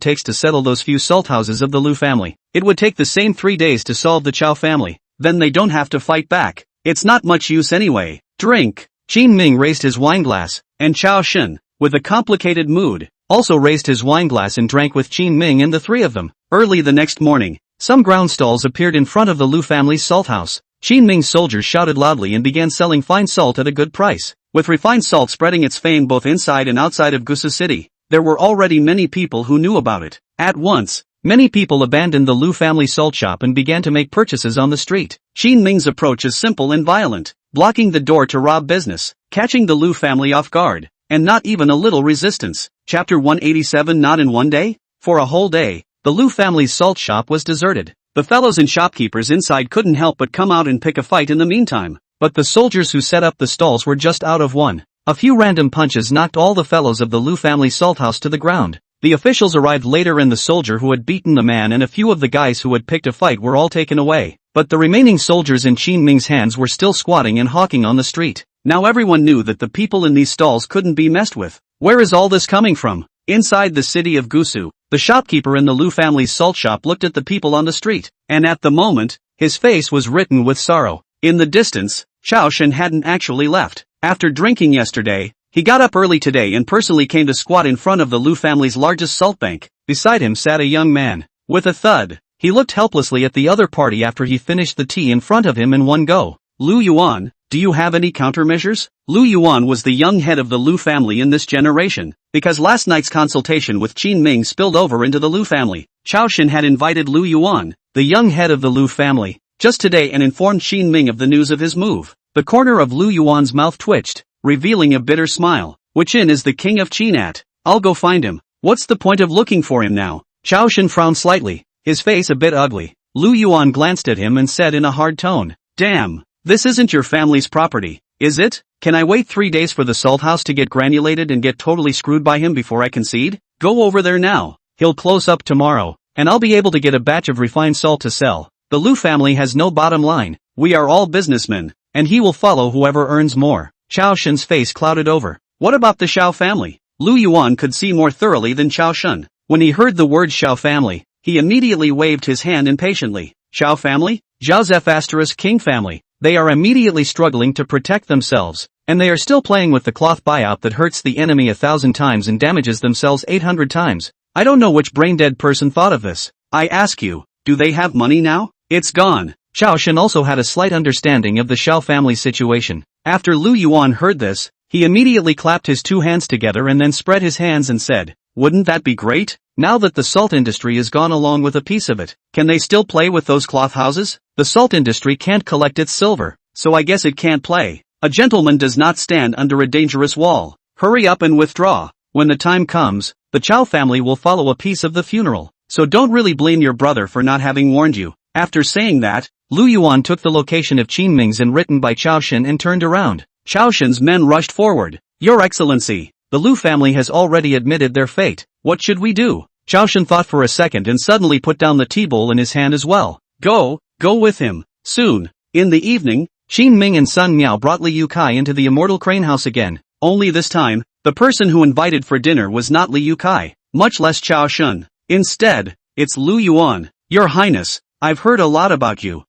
takes to settle those few salt houses of the Lu family, it would take the same 3 days to solve the Chao family. Then they don't have to fight back. It's not much use anyway. Drink. Qin Ming raised his wineglass, and Chao Shen, with a complicated mood, also raised his wineglass and drank with Qin Ming and the three of them. Early the next morning, some ground stalls appeared in front of the Lu family's salt house. Qin Ming's soldiers shouted loudly and began selling fine salt at a good price. With refined salt spreading its fame both inside and outside of Gusu City, there were already many people who knew about it. At once, many people abandoned the Lu family salt shop and began to make purchases on the street. Qin Ming's approach is simple and violent, blocking the door to rob business, catching the Lu family off guard, and not even a little resistance. Chapter 187. Not in one day? For a whole day, the Lu family's salt shop was deserted. The fellows and shopkeepers inside couldn't help but come out and pick a fight in the meantime. But the soldiers who set up the stalls were just out of one. A few random punches knocked all the fellows of the Lu family salt house to the ground. The officials arrived later and the soldier who had beaten the man and a few of the guys who had picked a fight were all taken away. But the remaining soldiers in Qin Ming's hands were still squatting and hawking on the street. Now everyone knew that the people in these stalls couldn't be messed with. Where is all this coming from? Inside the city of Gusu, the shopkeeper in the Lu family's salt shop looked at the people on the street, and at the moment, his face was written with sorrow. In the distance, Chao Shen hadn't actually left. After drinking yesterday, he got up early today and personally came to squat in front of the Lu family's largest salt bank. Beside him sat a young man. With a thud, he looked helplessly at the other party after he finished the tea in front of him in one go. Lu Yuan, do you have any countermeasures? Lu Yuan was the young head of the Lu family in this generation, because last night's consultation with Qin Ming spilled over into the Lu family. Chao Shen had invited Lu Yuan, the young head of the Lu family, just today and informed Qin Ming of the news of his move. The corner of Lu Yuan's mouth twitched, revealing a bitter smile. Which in is the king of Chinat? I'll go find him. What's the point of looking for him now? Chao Shen frowned slightly, his face a bit ugly. Lu Yuan glanced at him and said in a hard tone, "Damn, this isn't your family's property, is it? Can I wait 3 days for the salt house to get granulated and get totally screwed by him before I concede? Go over there now. He'll close up tomorrow, and I'll be able to get a batch of refined salt to sell. The Lu family has no bottom line. We are all businessmen, and he will follow whoever earns more." Chao Shen's face clouded over. What about the Xiao family? Lu Yuan could see more thoroughly than Chao Shen. When he heard the word Xiao family, he immediately waved his hand impatiently. Xiao family? Zhao King family. They are immediately struggling to protect themselves, and they are still playing with the cloth buyout that hurts the enemy 1,000 times and damages themselves 800 times. I don't know which brain-dead person thought of this. I ask you, do they have money now? It's gone. Chao Shen also had a slight understanding of the Xiao family situation. After Lu Yuan heard this, he immediately clapped his 2 hands together and then spread his hands and said, "Wouldn't that be great? Now that the salt industry is gone along with a piece of it, can they still play with those cloth houses? The salt industry can't collect its silver, so I guess it can't play. A gentleman does not stand under a dangerous wall. Hurry up and withdraw. When the time comes, the Chao family will follow a piece of the funeral, so don't really blame your brother for not having warned you." After saying that, Lu Yuan took the location of Qin Ming's and written by Chao Shen and turned around. Chao Shen's men rushed forward. "Your Excellency, the Lu family has already admitted their fate. What should we do?" Chao Shen thought for a second and suddenly put down the tea bowl in his hand as well. Go with him. Soon. In the evening, Qin Ming and Sun Miao brought Liu Kai into the Immortal Crane House again. Only this time, the person who invited for dinner was not Liu Kai, much less Chao Shen. Instead, it's Lu Yuan. "Your Highness, I've heard a lot about you.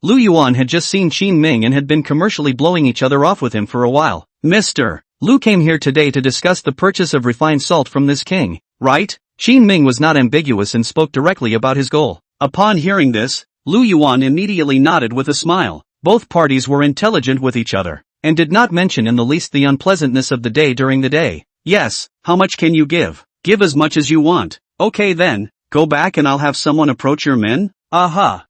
Lu Yuan had just seen Qin Ming and had been commercially blowing each other off with him for a while. "Mr. Lu came here today to discuss the purchase of refined salt from this king, right?" Qin Ming was not ambiguous and spoke directly about his goal. Upon hearing this, Lu Yuan immediately nodded with a smile. Both parties were intelligent with each other, and did not mention in the least the unpleasantness of the day during the day. "Yes, how much can you give?" "Give as much as you want." "Okay then, go back and I'll have someone approach your men." "Aha,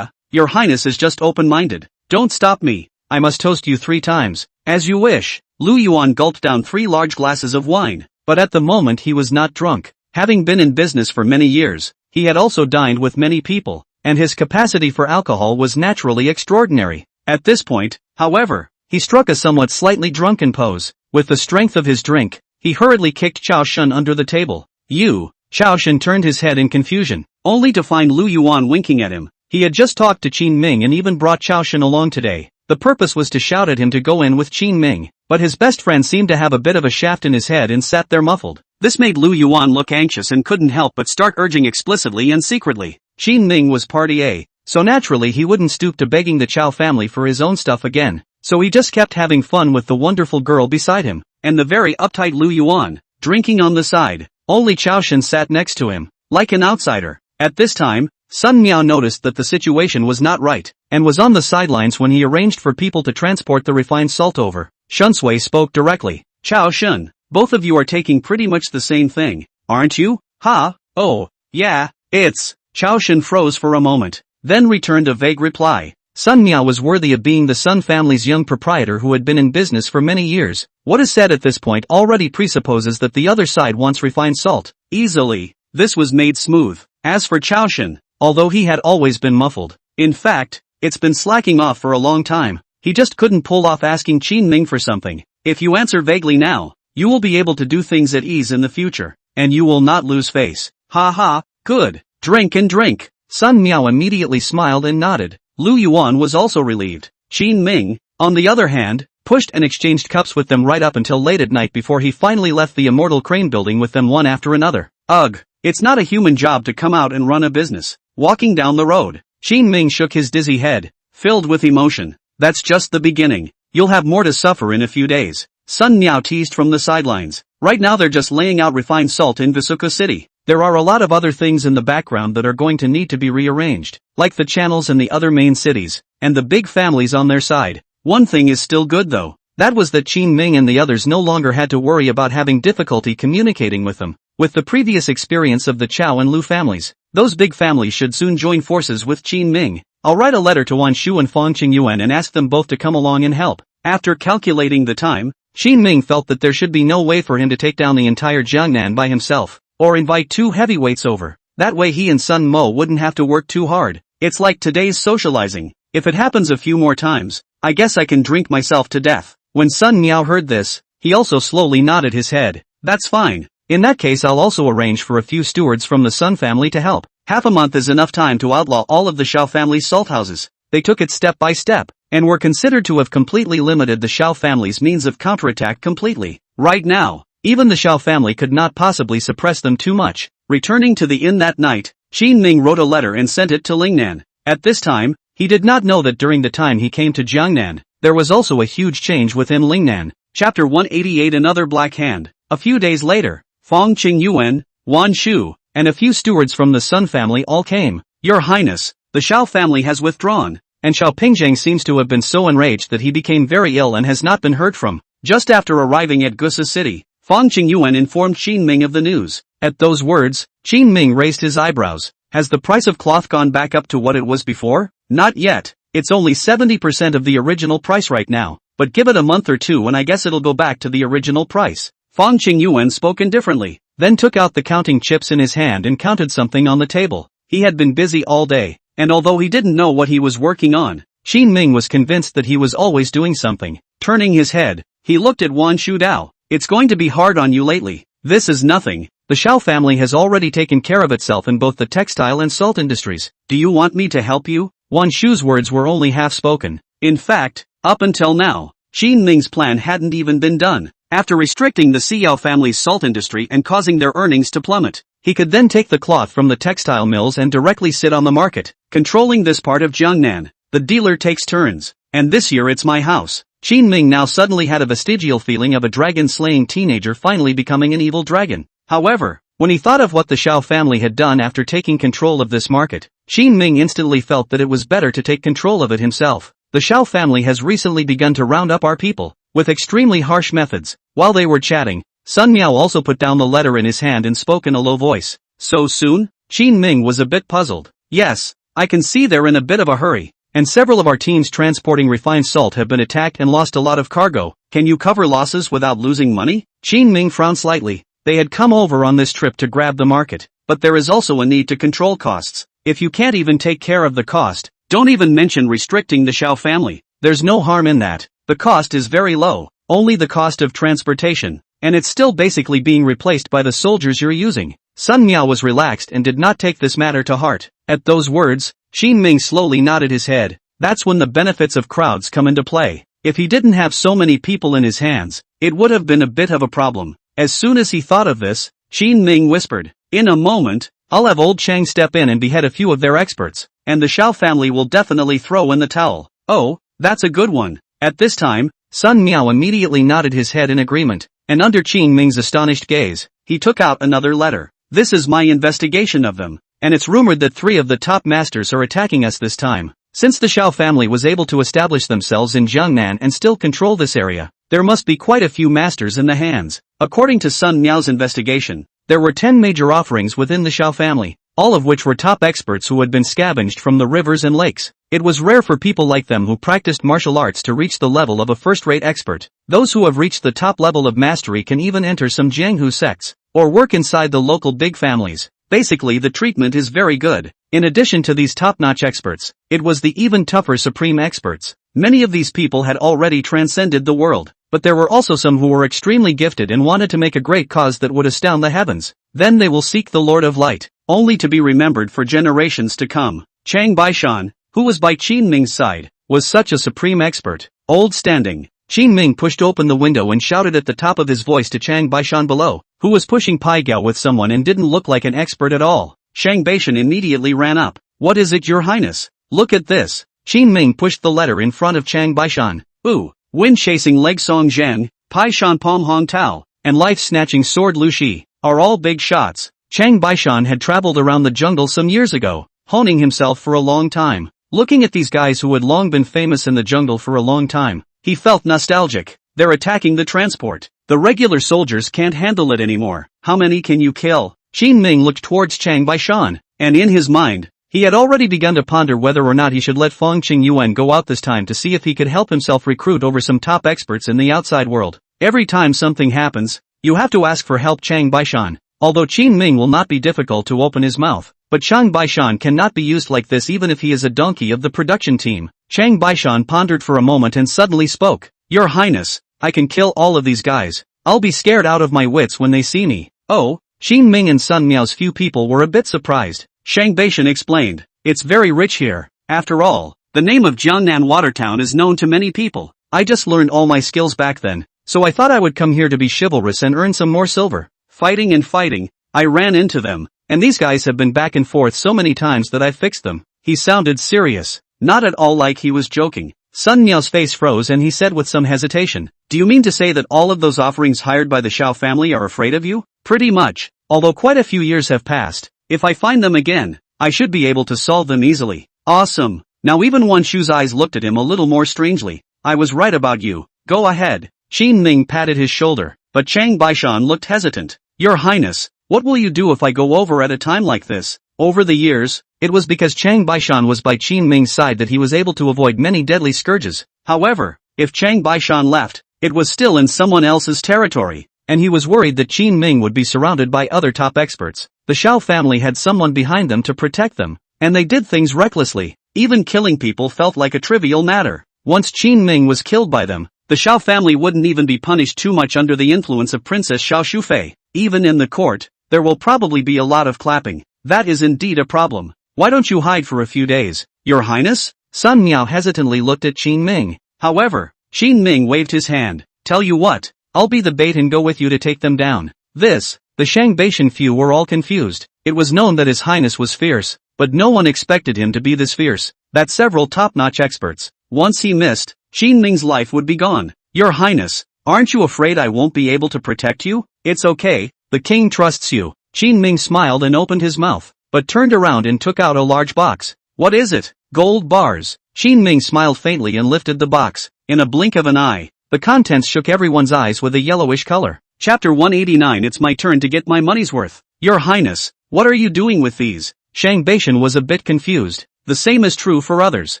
your Highness is just open-minded. Don't stop me. I must toast you 3 times. "As you wish." Lu Yuan gulped down 3 large glasses of wine, but at the moment he was not drunk. Having been in business for many years, he had also dined with many people, and his capacity for alcohol was naturally extraordinary. At this point, however, he struck a somewhat slightly drunken pose. With the strength of his drink, he hurriedly kicked Chao Shen under the table. "You!" Chao Shen turned his head in confusion, only to find Lu Yuan winking at him. He had just talked to Qin Ming and even brought Chao Shen along today. The purpose was to shout at him to go in with Qin Ming, but his best friend seemed to have a bit of a shaft in his head and sat there muffled. This made Lu Yuan look anxious and couldn't help but start urging explicitly and secretly. Qin Ming was party A, so naturally he wouldn't stoop to begging the Chao family for his own stuff again. So he just kept having fun with the wonderful girl beside him, and the very uptight Lu Yuan, drinking on the side. Only Chao Shen sat next to him, like an outsider. At this time, Sun Miao noticed that the situation was not right, and was on the sidelines when he arranged for people to transport the refined salt over. Shunsui spoke directly. "Chao Shen, both of you are taking pretty much the same thing, aren't you?" "Ha, oh, yeah, it's..." Chao Shen froze for a moment, then returned a vague reply. Sun Miao was worthy of being the Sun family's young proprietor who had been in business for many years. What is said at this point already presupposes that the other side wants refined salt. Easily, this was made smooth. As for Chao Shen, although he had always been muffled, in fact, it's been slacking off for a long time. He just couldn't pull off asking Qin Ming for something. If you answer vaguely now, you will be able to do things at ease in the future, and you will not lose face. Ha ha, good. Drink and drink. Sun Miao immediately smiled and nodded. Lu Yuan was also relieved. Qin Ming, on the other hand, pushed and exchanged cups with them right up until late at night before he finally left the Immortal Crane building with them one after another. Ugh, it's not a human job to come out and run a business. Walking down the road, Qin Ming shook his dizzy head, filled with emotion. That's just the beginning. You'll have more to suffer in a few days. Sun Miao teased from the sidelines. Right now they're just laying out refined salt in Visuka City. There are a lot of other things in the background that are going to need to be rearranged, like the channels in the other main cities, and the big families on their side. One thing is still good though. That was that Qin Ming and the others no longer had to worry about having difficulty communicating with them. With the previous experience of the Chao and Lu families, those big families should soon join forces with Qin Ming. I'll write a letter to Wan Shu and Fong Qingyuan and ask them both to come along and help. After calculating the time, Qin Ming felt that there should be no way for him to take down the entire Jiangnan by himself, or invite two heavyweights over. That way he and Sun Mo wouldn't have to work too hard. It's like today's socializing. If it happens a few more times, I guess I can drink myself to death. When Sun Miao heard this, he also slowly nodded his head. That's fine. In that case I'll also arrange for a few stewards from the Sun family to help. Half a month is enough time to outlaw all of the Shao family's salt houses. They took it step by step, and were considered to have completely limited the Shao family's means of counterattack completely. Right now, even the Shao family could not possibly suppress them too much. Returning to the inn that night, Qin Ming wrote a letter and sent it to Lingnan. At this time, he did not know that during the time he came to Jiangnan, there was also a huge change within Lingnan. Chapter 188 Another Black Hand. A few days later, Fong Qingyuan, Wan Shu, and a few stewards from the Sun family all came. Your Highness, the Shao family has withdrawn, and Xiao Pingzheng seems to have been so enraged that he became very ill and has not been heard from. Just after arriving at Gusa City, Fong Qingyuan informed Qin Ming of the news. At those words, Qin Ming raised his eyebrows. Has the price of cloth gone back up to what it was before? Not yet. It's only 70% of the original price right now, but give it a month or two and I guess it'll go back to the original price. Fong Qingyuan spoke indifferently, then took out the counting chips in his hand and counted something on the table. He had been busy all day, and although he didn't know what he was working on, Qin Ming was convinced that he was always doing something. Turning his head, he looked at Wan Shu Dao. It's going to be hard on you lately. This is nothing. The Shao family has already taken care of itself in both the textile and salt industries. Do you want me to help you? Wan Shu's words were only half spoken. In fact, up until now, Qin Ming's plan hadn't even been done. After restricting the Xiao family's salt industry and causing their earnings to plummet, he could then take the cloth from the textile mills and directly sit on the market, controlling this part of Jiangnan. The dealer takes turns, and this year it's my house. Qin Ming now suddenly had a vestigial feeling of a dragon-slaying teenager finally becoming an evil dragon. However, when he thought of what the Shao family had done after taking control of this market, Qin Ming instantly felt that it was better to take control of it himself. The Shao family has recently begun to round up our people, with extremely harsh methods. While they were chatting, Sun Miao also put down the letter in his hand and spoke in a low voice. So soon? Qin Ming was a bit puzzled. Yes, I can see they're in a bit of a hurry, and several of our teams transporting refined salt have been attacked and lost a lot of cargo. Can you cover losses without losing money? Qin Ming frowned slightly. They had come over on this trip to grab the market, but there is also a need to control costs. If you can't even take care of the cost, don't even mention restricting the Shao family. There's no harm in that. The cost is very low, only the cost of transportation, and it's still basically being replaced by the soldiers you're using. Sun Miao was relaxed and did not take this matter to heart. At those words, Qin Ming slowly nodded his head. That's when the benefits of crowds come into play. If he didn't have so many people in his hands, it would have been a bit of a problem. As soon as he thought of this, Qin Ming whispered, in a moment, I'll have old Chang step in and behead a few of their experts, and the Shao family will definitely throw in the towel. Oh, that's a good one. At this time, Sun Miao immediately nodded his head in agreement, and under Qin Ming's astonished gaze, he took out another letter. This is my investigation of them, and it's rumored that 3 of the top masters are attacking us this time. Since the Shao family was able to establish themselves in Jiangnan and still control this area, there must be quite a few masters in the hands. According to Sun Miao's investigation, there were 10 major offerings within the Shao family, all of which were top experts who had been scavenged from the rivers and lakes. It was rare for people like them who practiced martial arts to reach the level of a first-rate expert. Those who have reached the top level of mastery can even enter some Jianghu sects, or work inside the local big families. Basically, the treatment is very good. In addition to these top-notch experts, it was the even tougher supreme experts. Many of these people had already transcended the world, but there were also some who were extremely gifted and wanted to make a great cause that would astound the heavens. Then they will seek the Lord of Light, only to be remembered for generations to come. Chang Baishan, who was by Qin Ming's side, was such a supreme expert. Old standing, Qin Ming pushed open the window and shouted at the top of his voice to Chang Baishan below, who was pushing Pai Gao with someone and didn't look like an expert at all. Chang Baishan immediately ran up. What is it, Your Highness? Look at this. Qin Ming pushed the letter in front of Chang Baishan. Ooh, wind-chasing leg Song Zhang, Pai Shan Pom Hong Tao, and life-snatching sword Lu Shi, are all big shots. Chang Baishan had traveled around the jungle some years ago, honing himself for a long time. Looking at these guys who had long been famous in the jungle for a long time, he felt nostalgic. They're attacking the transport. The regular soldiers can't handle it anymore. How many can you kill? Qin Ming looked towards Chang Baishan, and in his mind, He had already begun to ponder whether or not he should let Feng Qingyuan go out this time to see if he could help himself recruit over some top experts in the outside world. Every time something happens, you have to ask for help. Chang Baishan. Although Qin Ming will not be difficult to open his mouth, but Chang Baishan cannot be used like this even if he is a donkey of the production team. Chang Baishan pondered for a moment and suddenly spoke. Your Highness, I can kill all of these guys. I'll be scared out of my wits when they see me. Oh, Qin Ming and Sun Miao's few people were a bit surprised. Chang Baishan explained. It's very rich here. After all, the name of Jiangnan Watertown is known to many people. I just learned all my skills back then, so I thought I would come here to be chivalrous and earn some more silver. Fighting and fighting, I ran into them, and these guys have been back and forth so many times that I fixed them. He sounded serious, not at all like he was joking. Sun Miao's face froze and he said with some hesitation, do you mean to say that all of those offerings hired by the Shao family are afraid of you? Pretty much, although quite a few years have passed. If I find them again, I should be able to solve them easily. Awesome. Now even Wan Shu's eyes looked at him a little more strangely. I was right about you. Go ahead. Qin Ming patted his shoulder, but Chang Baishan looked hesitant. Your Highness, what will you do if I go over at a time like this? Over the years, it was because Chang Baishan was by Qin Ming's side that he was able to avoid many deadly scourges. However, if Chang Baishan left, it was still in someone else's territory, and he was worried that Qin Ming would be surrounded by other top experts. The Shao family had someone behind them to protect them, and they did things recklessly. Even killing people felt like a trivial matter. Once Qin Ming was killed by them, the Shao family wouldn't even be punished too much under the influence of Princess Shao Shufei. Even in the court, there will probably be a lot of clapping. That is indeed a problem. Why don't you hide for a few days? Your Highness? Sun Miao hesitantly looked at Qin Ming. However, Qin Ming waved his hand. Tell you what, I'll be the bait and go with you to take them down. The Shang Baishan few were all confused. It was known that His Highness was fierce, but no one expected him to be this fierce. That several top-notch experts. Once he missed, Qin Ming's life would be gone. Your Highness, aren't you afraid I won't be able to protect you? It's okay, the king trusts you. Qin Ming smiled and opened his mouth, but turned around and took out a large box. What is it? Gold bars. Qin Ming smiled faintly and lifted the box. In a blink of an eye, the contents shook everyone's eyes with a yellowish color. Chapter 189. It's my turn to get my money's worth. Your Highness, what are you doing with these? Shang Baishan was a bit confused. The same is true for others.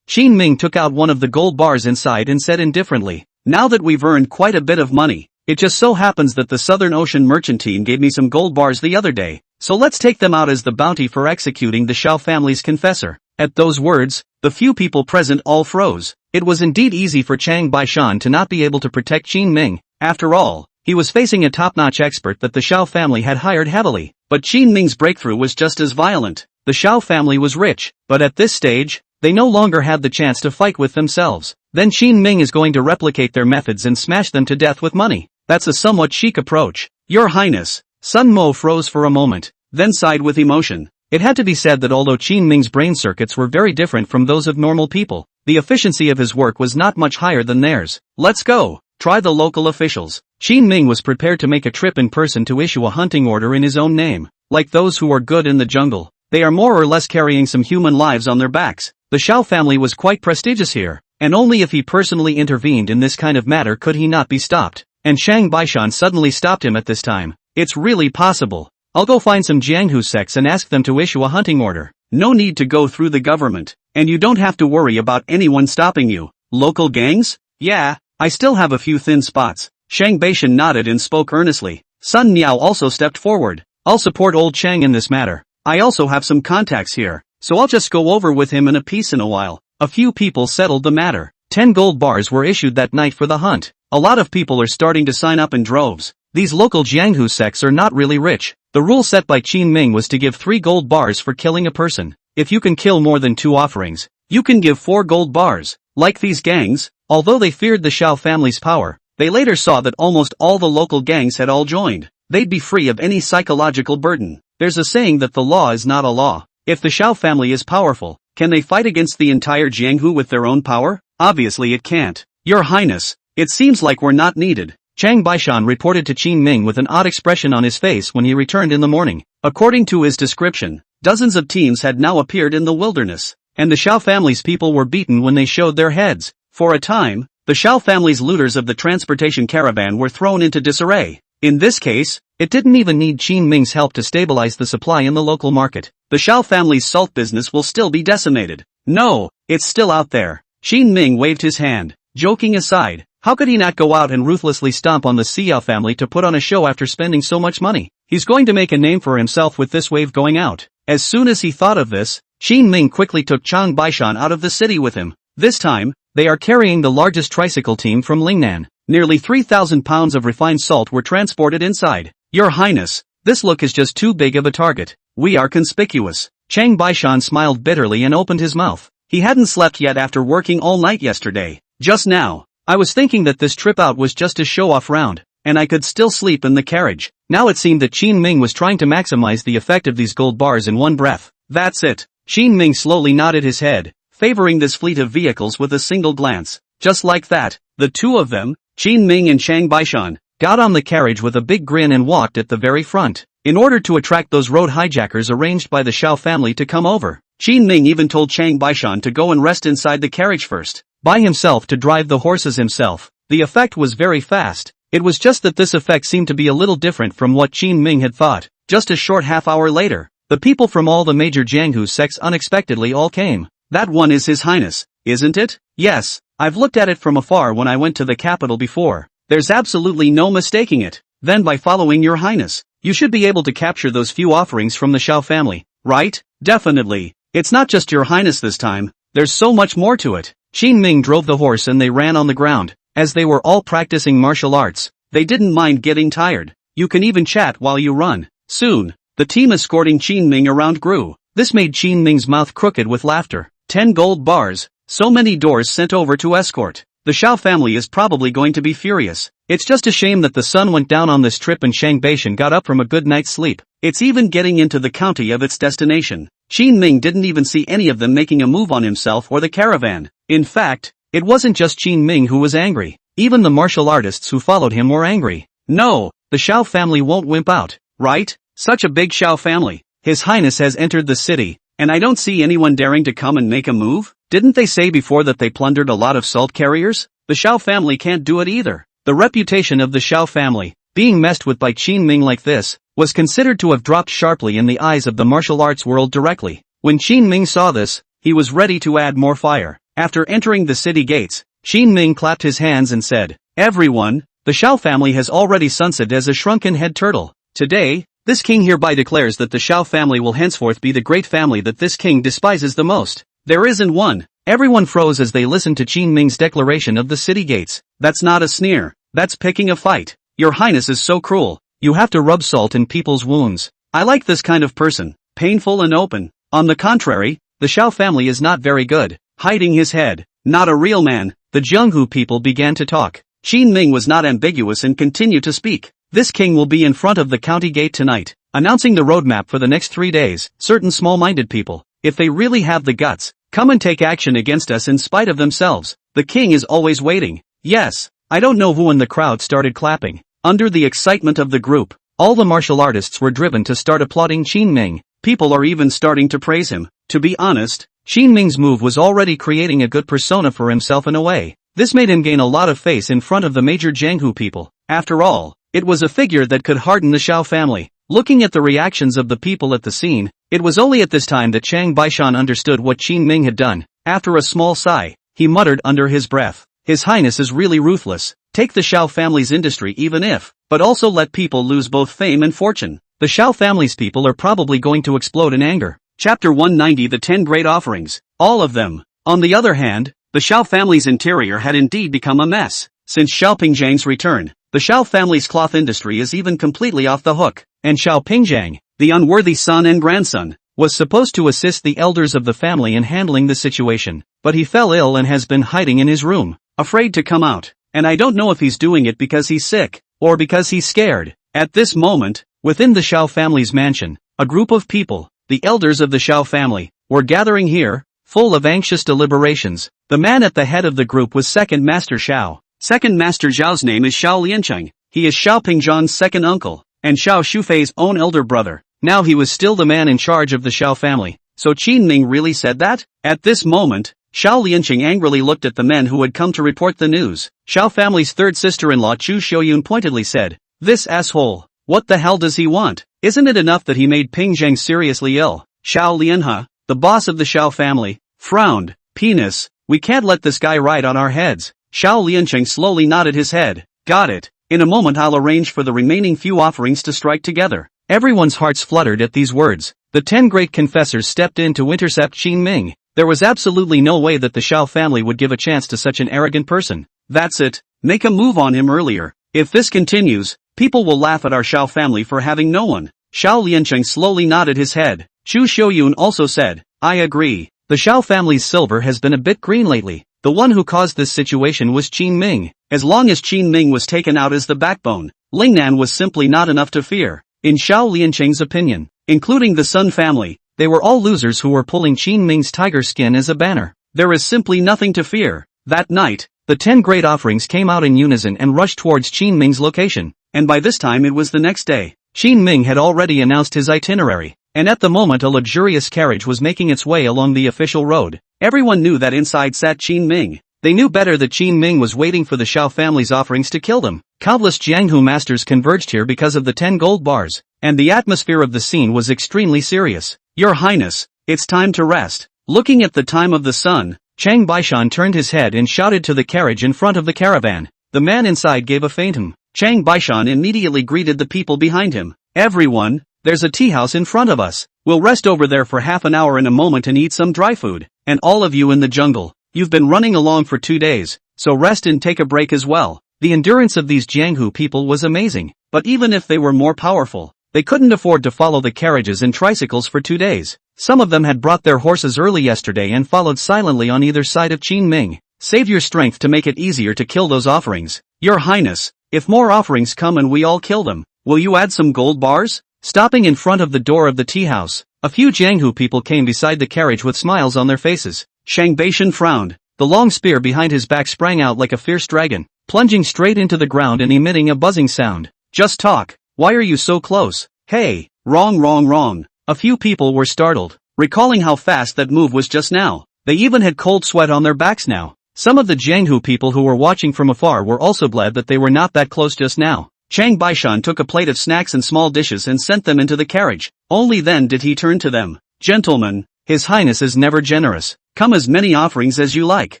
Qin Ming took out one of the gold bars inside and said indifferently, now that we've earned quite a bit of money, it just so happens that the Southern Ocean merchant team gave me some gold bars the other day, so let's take them out as the bounty for executing the Shao family's confessor. At those words, the few people present all froze. It was indeed easy for Chang Baishan to not be able to protect Qin Ming. After all, he was facing a top-notch expert that the Shao family had hired heavily. But Qin Ming's breakthrough was just as violent. The Shao family was rich, but at this stage, they no longer had the chance to fight with themselves. Then Qin Ming is going to replicate their methods and smash them to death with money. That's a somewhat chic approach. Your Highness. Sun Mo froze for a moment, then sighed with emotion. It had to be said that although Qin Ming's brain circuits were very different from those of normal people, the efficiency of his work was not much higher than theirs. Let's go. Try the local officials. Qin Ming was prepared to make a trip in person to issue a hunting order in his own name. Like those who are good in the jungle, they are more or less carrying some human lives on their backs. The Shao family was quite prestigious here, and only if he personally intervened in this kind of matter could he not be stopped. And Shang Baishan suddenly stopped him at this time. It's really possible. I'll go find some Jianghu sects and ask them to issue a hunting order. No need to go through the government, and you don't have to worry about anyone stopping you. Local gangs? Yeah, I still have a few thin spots. Shang Baishan nodded and spoke earnestly. Sun Miao also stepped forward. I'll support old Chang in this matter. I also have some contacts here, so I'll just go over with him in a piece in a while. A few people settled the matter. 10 gold bars were issued that night for the hunt. A lot of people are starting to sign up in droves. These local Jianghu sects are not really rich. The rule set by Qin Ming was to give 3 gold bars for killing a person. If you can kill more than 2 offerings, you can give 4 gold bars. Like these gangs, although they feared the Shao family's power, they later saw that almost all the local gangs had all joined. They'd be free of any psychological burden. There's a saying that the law is not a law. If the Shao family is powerful, can they fight against the entire Jianghu with their own power? Obviously it can't. Your Highness, it seems like we're not needed. Chang Baishan reported to Qin Ming with an odd expression on his face when he returned in the morning. According to his description, dozens of teams had now appeared in the wilderness, and the Shao family's people were beaten when they showed their heads. For a time, the Shao family's looters of the transportation caravan were thrown into disarray. In this case, it didn't even need Qin Ming's help to stabilize the supply in the local market. The Xiao family's salt business will still be decimated. No, it's still out there. Qin Ming waved his hand. Joking aside, how could he not go out and ruthlessly stomp on the Xiao family to put on a show after spending so much money? He's going to make a name for himself with this wave going out. As soon as he thought of this, Qin Ming quickly took Chang Baishan out of the city with him. This time, they are carrying the largest tricycle team from Lingnan. Nearly 3,000 pounds of refined salt were transported inside. Your Highness, this look is just too big of a target. We are conspicuous. Chang Baishan smiled bitterly and opened his mouth. He hadn't slept yet after working all night yesterday. Just now, I was thinking that this trip out was just a show-off round, and I could still sleep in the carriage. Now it seemed that Qin Ming was trying to maximize the effect of these gold bars in one breath. That's it. Qin Ming slowly nodded his head, favoring this fleet of vehicles with a single glance. Just like that, the two of them, Qin Ming and Chang Baishan, got on the carriage with a big grin and walked at the very front. In order to attract those road hijackers arranged by the Xiao family to come over, Qin Ming even told Chang Baishan to go and rest inside the carriage first, by himself to drive the horses himself. The effect was very fast. It was just that this effect seemed to be a little different from what Qin Ming had thought. Just a short half-hour later, the people from all the major Jianghu sects unexpectedly all came. That one is His Highness, isn't it? Yes, I've looked at it from afar when I went to the capital before. There's absolutely no mistaking it. Then by following Your Highness, you should be able to capture those few offerings from the Xiao family, right? Definitely. It's not just Your Highness this time. There's so much more to it. Qin Ming drove the horse and they ran on the ground. As they were all practicing martial arts, they didn't mind getting tired. You can even chat while you run. Soon, the team escorting Qin Ming around grew. This made Qin Ming's mouth crooked with laughter. 10 gold bars, so many doors sent over to escort. The Xiao family is probably going to be furious. It's just a shame that the sun went down on this trip and Shang Baishan got up from a good night's sleep. It's even getting into the county of its destination. Qin Ming didn't even see any of them making a move on himself or the caravan. In fact, it wasn't just Qin Ming who was angry. Even the martial artists who followed him were angry. No, the Xiao family won't wimp out, right? Such a big Xiao family. His Highness has entered the city, and I don't see anyone daring to come and make a move. Didn't they say before that they plundered a lot of salt carriers? The Xiao family can't do it either. The reputation of the Xiao family, being messed with by Qin Ming like this, was considered to have dropped sharply in the eyes of the martial arts world directly. When Qin Ming saw this, he was ready to add more fire. After entering the city gates, Qin Ming clapped his hands and said, "Everyone, the Xiao family has already sunsetted as a shrunken head turtle. Today, this king hereby declares that the Xiao family will henceforth be the great family that this king despises the most. There isn't one." Everyone froze as they listened to Qin Ming's declaration of the city gates. That's not a sneer. That's picking a fight. Your Highness is so cruel. You have to rub salt in people's wounds. I like this kind of person, painful and open. On the contrary, the Xiao family is not very good, hiding his head. Not a real man. The Jianghu people began to talk. Qin Ming was not ambiguous and continued to speak. This king will be in front of the county gate tonight, announcing the roadmap for the next 3 days. Certain small-minded people, if they really have the guts, come and take action against us in spite of themselves. The king is always waiting. Yes, I don't know who in the crowd started clapping. Under the excitement of the group, all the martial artists were driven to start applauding Qin Ming. People are even starting to praise him. To be honest, Qin Ming's move was already creating a good persona for himself in a way. This made him gain a lot of face in front of the major Jianghu people. After all, it was a figure that could harden the Xiao family. Looking at the reactions of the people at the scene, it was only at this time that Chang Baishan understood what Qin Ming had done. After a small sigh, he muttered under his breath, "His Highness is really ruthless. Take the Xiao family's industry even if, but also let people lose both fame and fortune." The Xiao family's people are probably going to explode in anger. Chapter 190 The 10 Great Offerings. All of them. On the other hand, the Xiao family's interior had indeed become a mess. Since Xiao Pingzhang's return, the Xiao family's cloth industry is even completely off the hook. And Xiao Pingzhang, the unworthy son and grandson, was supposed to assist the elders of the family in handling the situation, but he fell ill and has been hiding in his room, afraid to come out. And I don't know if he's doing it because he's sick, or because he's scared. At this moment, within the Xiao family's mansion, a group of people, the elders of the Xiao family, were gathering here, full of anxious deliberations. The man at the head of the group was Second Master Xiao. Second Master Zhao's name is Xiao Liancheng. He is Xiao Pingzhang's second uncle, and Xiao Shufei's own elder brother. Now he was still the man in charge of the Xiao family. So Qin Ming really said that? At this moment, Xiao Liancheng angrily looked at the men who had come to report the news. Xiao family's third sister-in-law Chu Xiaoyun pointedly said, This asshole. What the hell does he want? Isn't it enough that he made Ping Zheng seriously ill? Xiao Lianhe, the boss of the Xiao family, frowned. Penis, we can't let this guy ride on our heads. Xiao Liancheng slowly nodded his head. Got it. In a moment I'll arrange for the remaining few offerings to strike together. Everyone's hearts fluttered at these words. The 10 great confessors stepped in to intercept Qin Ming. There was absolutely no way that the Xiao family would give a chance to such an arrogant person. That's it. Make a move on him earlier. If this continues, people will laugh at our Xiao family for having no one. Xiao Liancheng slowly nodded his head. Chu Xiaoyun also said, I agree. The Xiao family's silver has been a bit green lately. The one who caused this situation was Qin Ming. As long as Qin Ming was taken out as the backbone, Lingnan was simply not enough to fear. In Xiao Liancheng's opinion, including the Sun family, they were all losers who were pulling Qin Ming's tiger skin as a banner. There is simply nothing to fear. That night, the 10 great offerings came out in unison and rushed towards Qin Ming's location, and by this time it was the next day. Qin Ming had already announced his itinerary, and at the moment a luxurious carriage was making its way along the official road. Everyone knew that inside sat Qin Ming. They knew better that Qin Ming was waiting for the Xiao family's offerings to kill them. Countless Jianghu masters converged here because of the 10 gold bars, and the atmosphere of the scene was extremely serious. Your Highness, it's time to rest. Looking at the time of the sun, Chang Baishan turned his head and shouted to the carriage in front of the caravan. The man inside gave a faint hum. Chang Baishan immediately greeted the people behind him. Everyone, there's a tea house in front of us. We'll rest over there for half an hour in a moment and eat some dry food. And all of you in the jungle, you've been running along for 2 days, so rest and take a break as well. The endurance of these Jianghu people was amazing, but even if they were more powerful, they couldn't afford to follow the carriages and tricycles for 2 days. Some of them had brought their horses early yesterday and followed silently on either side of Qin Ming. Save your strength to make it easier to kill those offerings. Your Highness, if more offerings come and we all kill them, will you add some gold bars? Stopping in front of the door of the tea house, a few Jianghu people came beside the carriage with smiles on their faces. Shang Baishan frowned. The long spear behind his back sprang out like a fierce dragon, plunging straight into the ground and emitting a buzzing sound. Just talk. Why are you so close? Hey, wrong. A few people were startled, recalling how fast that move was just now. They even had cold sweat on their backs now. Some of the Jianghu people who were watching from afar were also glad that they were not that close just now. Chang Baishan took a plate of snacks and small dishes and sent them into the carriage. Only then did he turn to them. Gentlemen, His Highness is never generous. Come as many offerings as you like.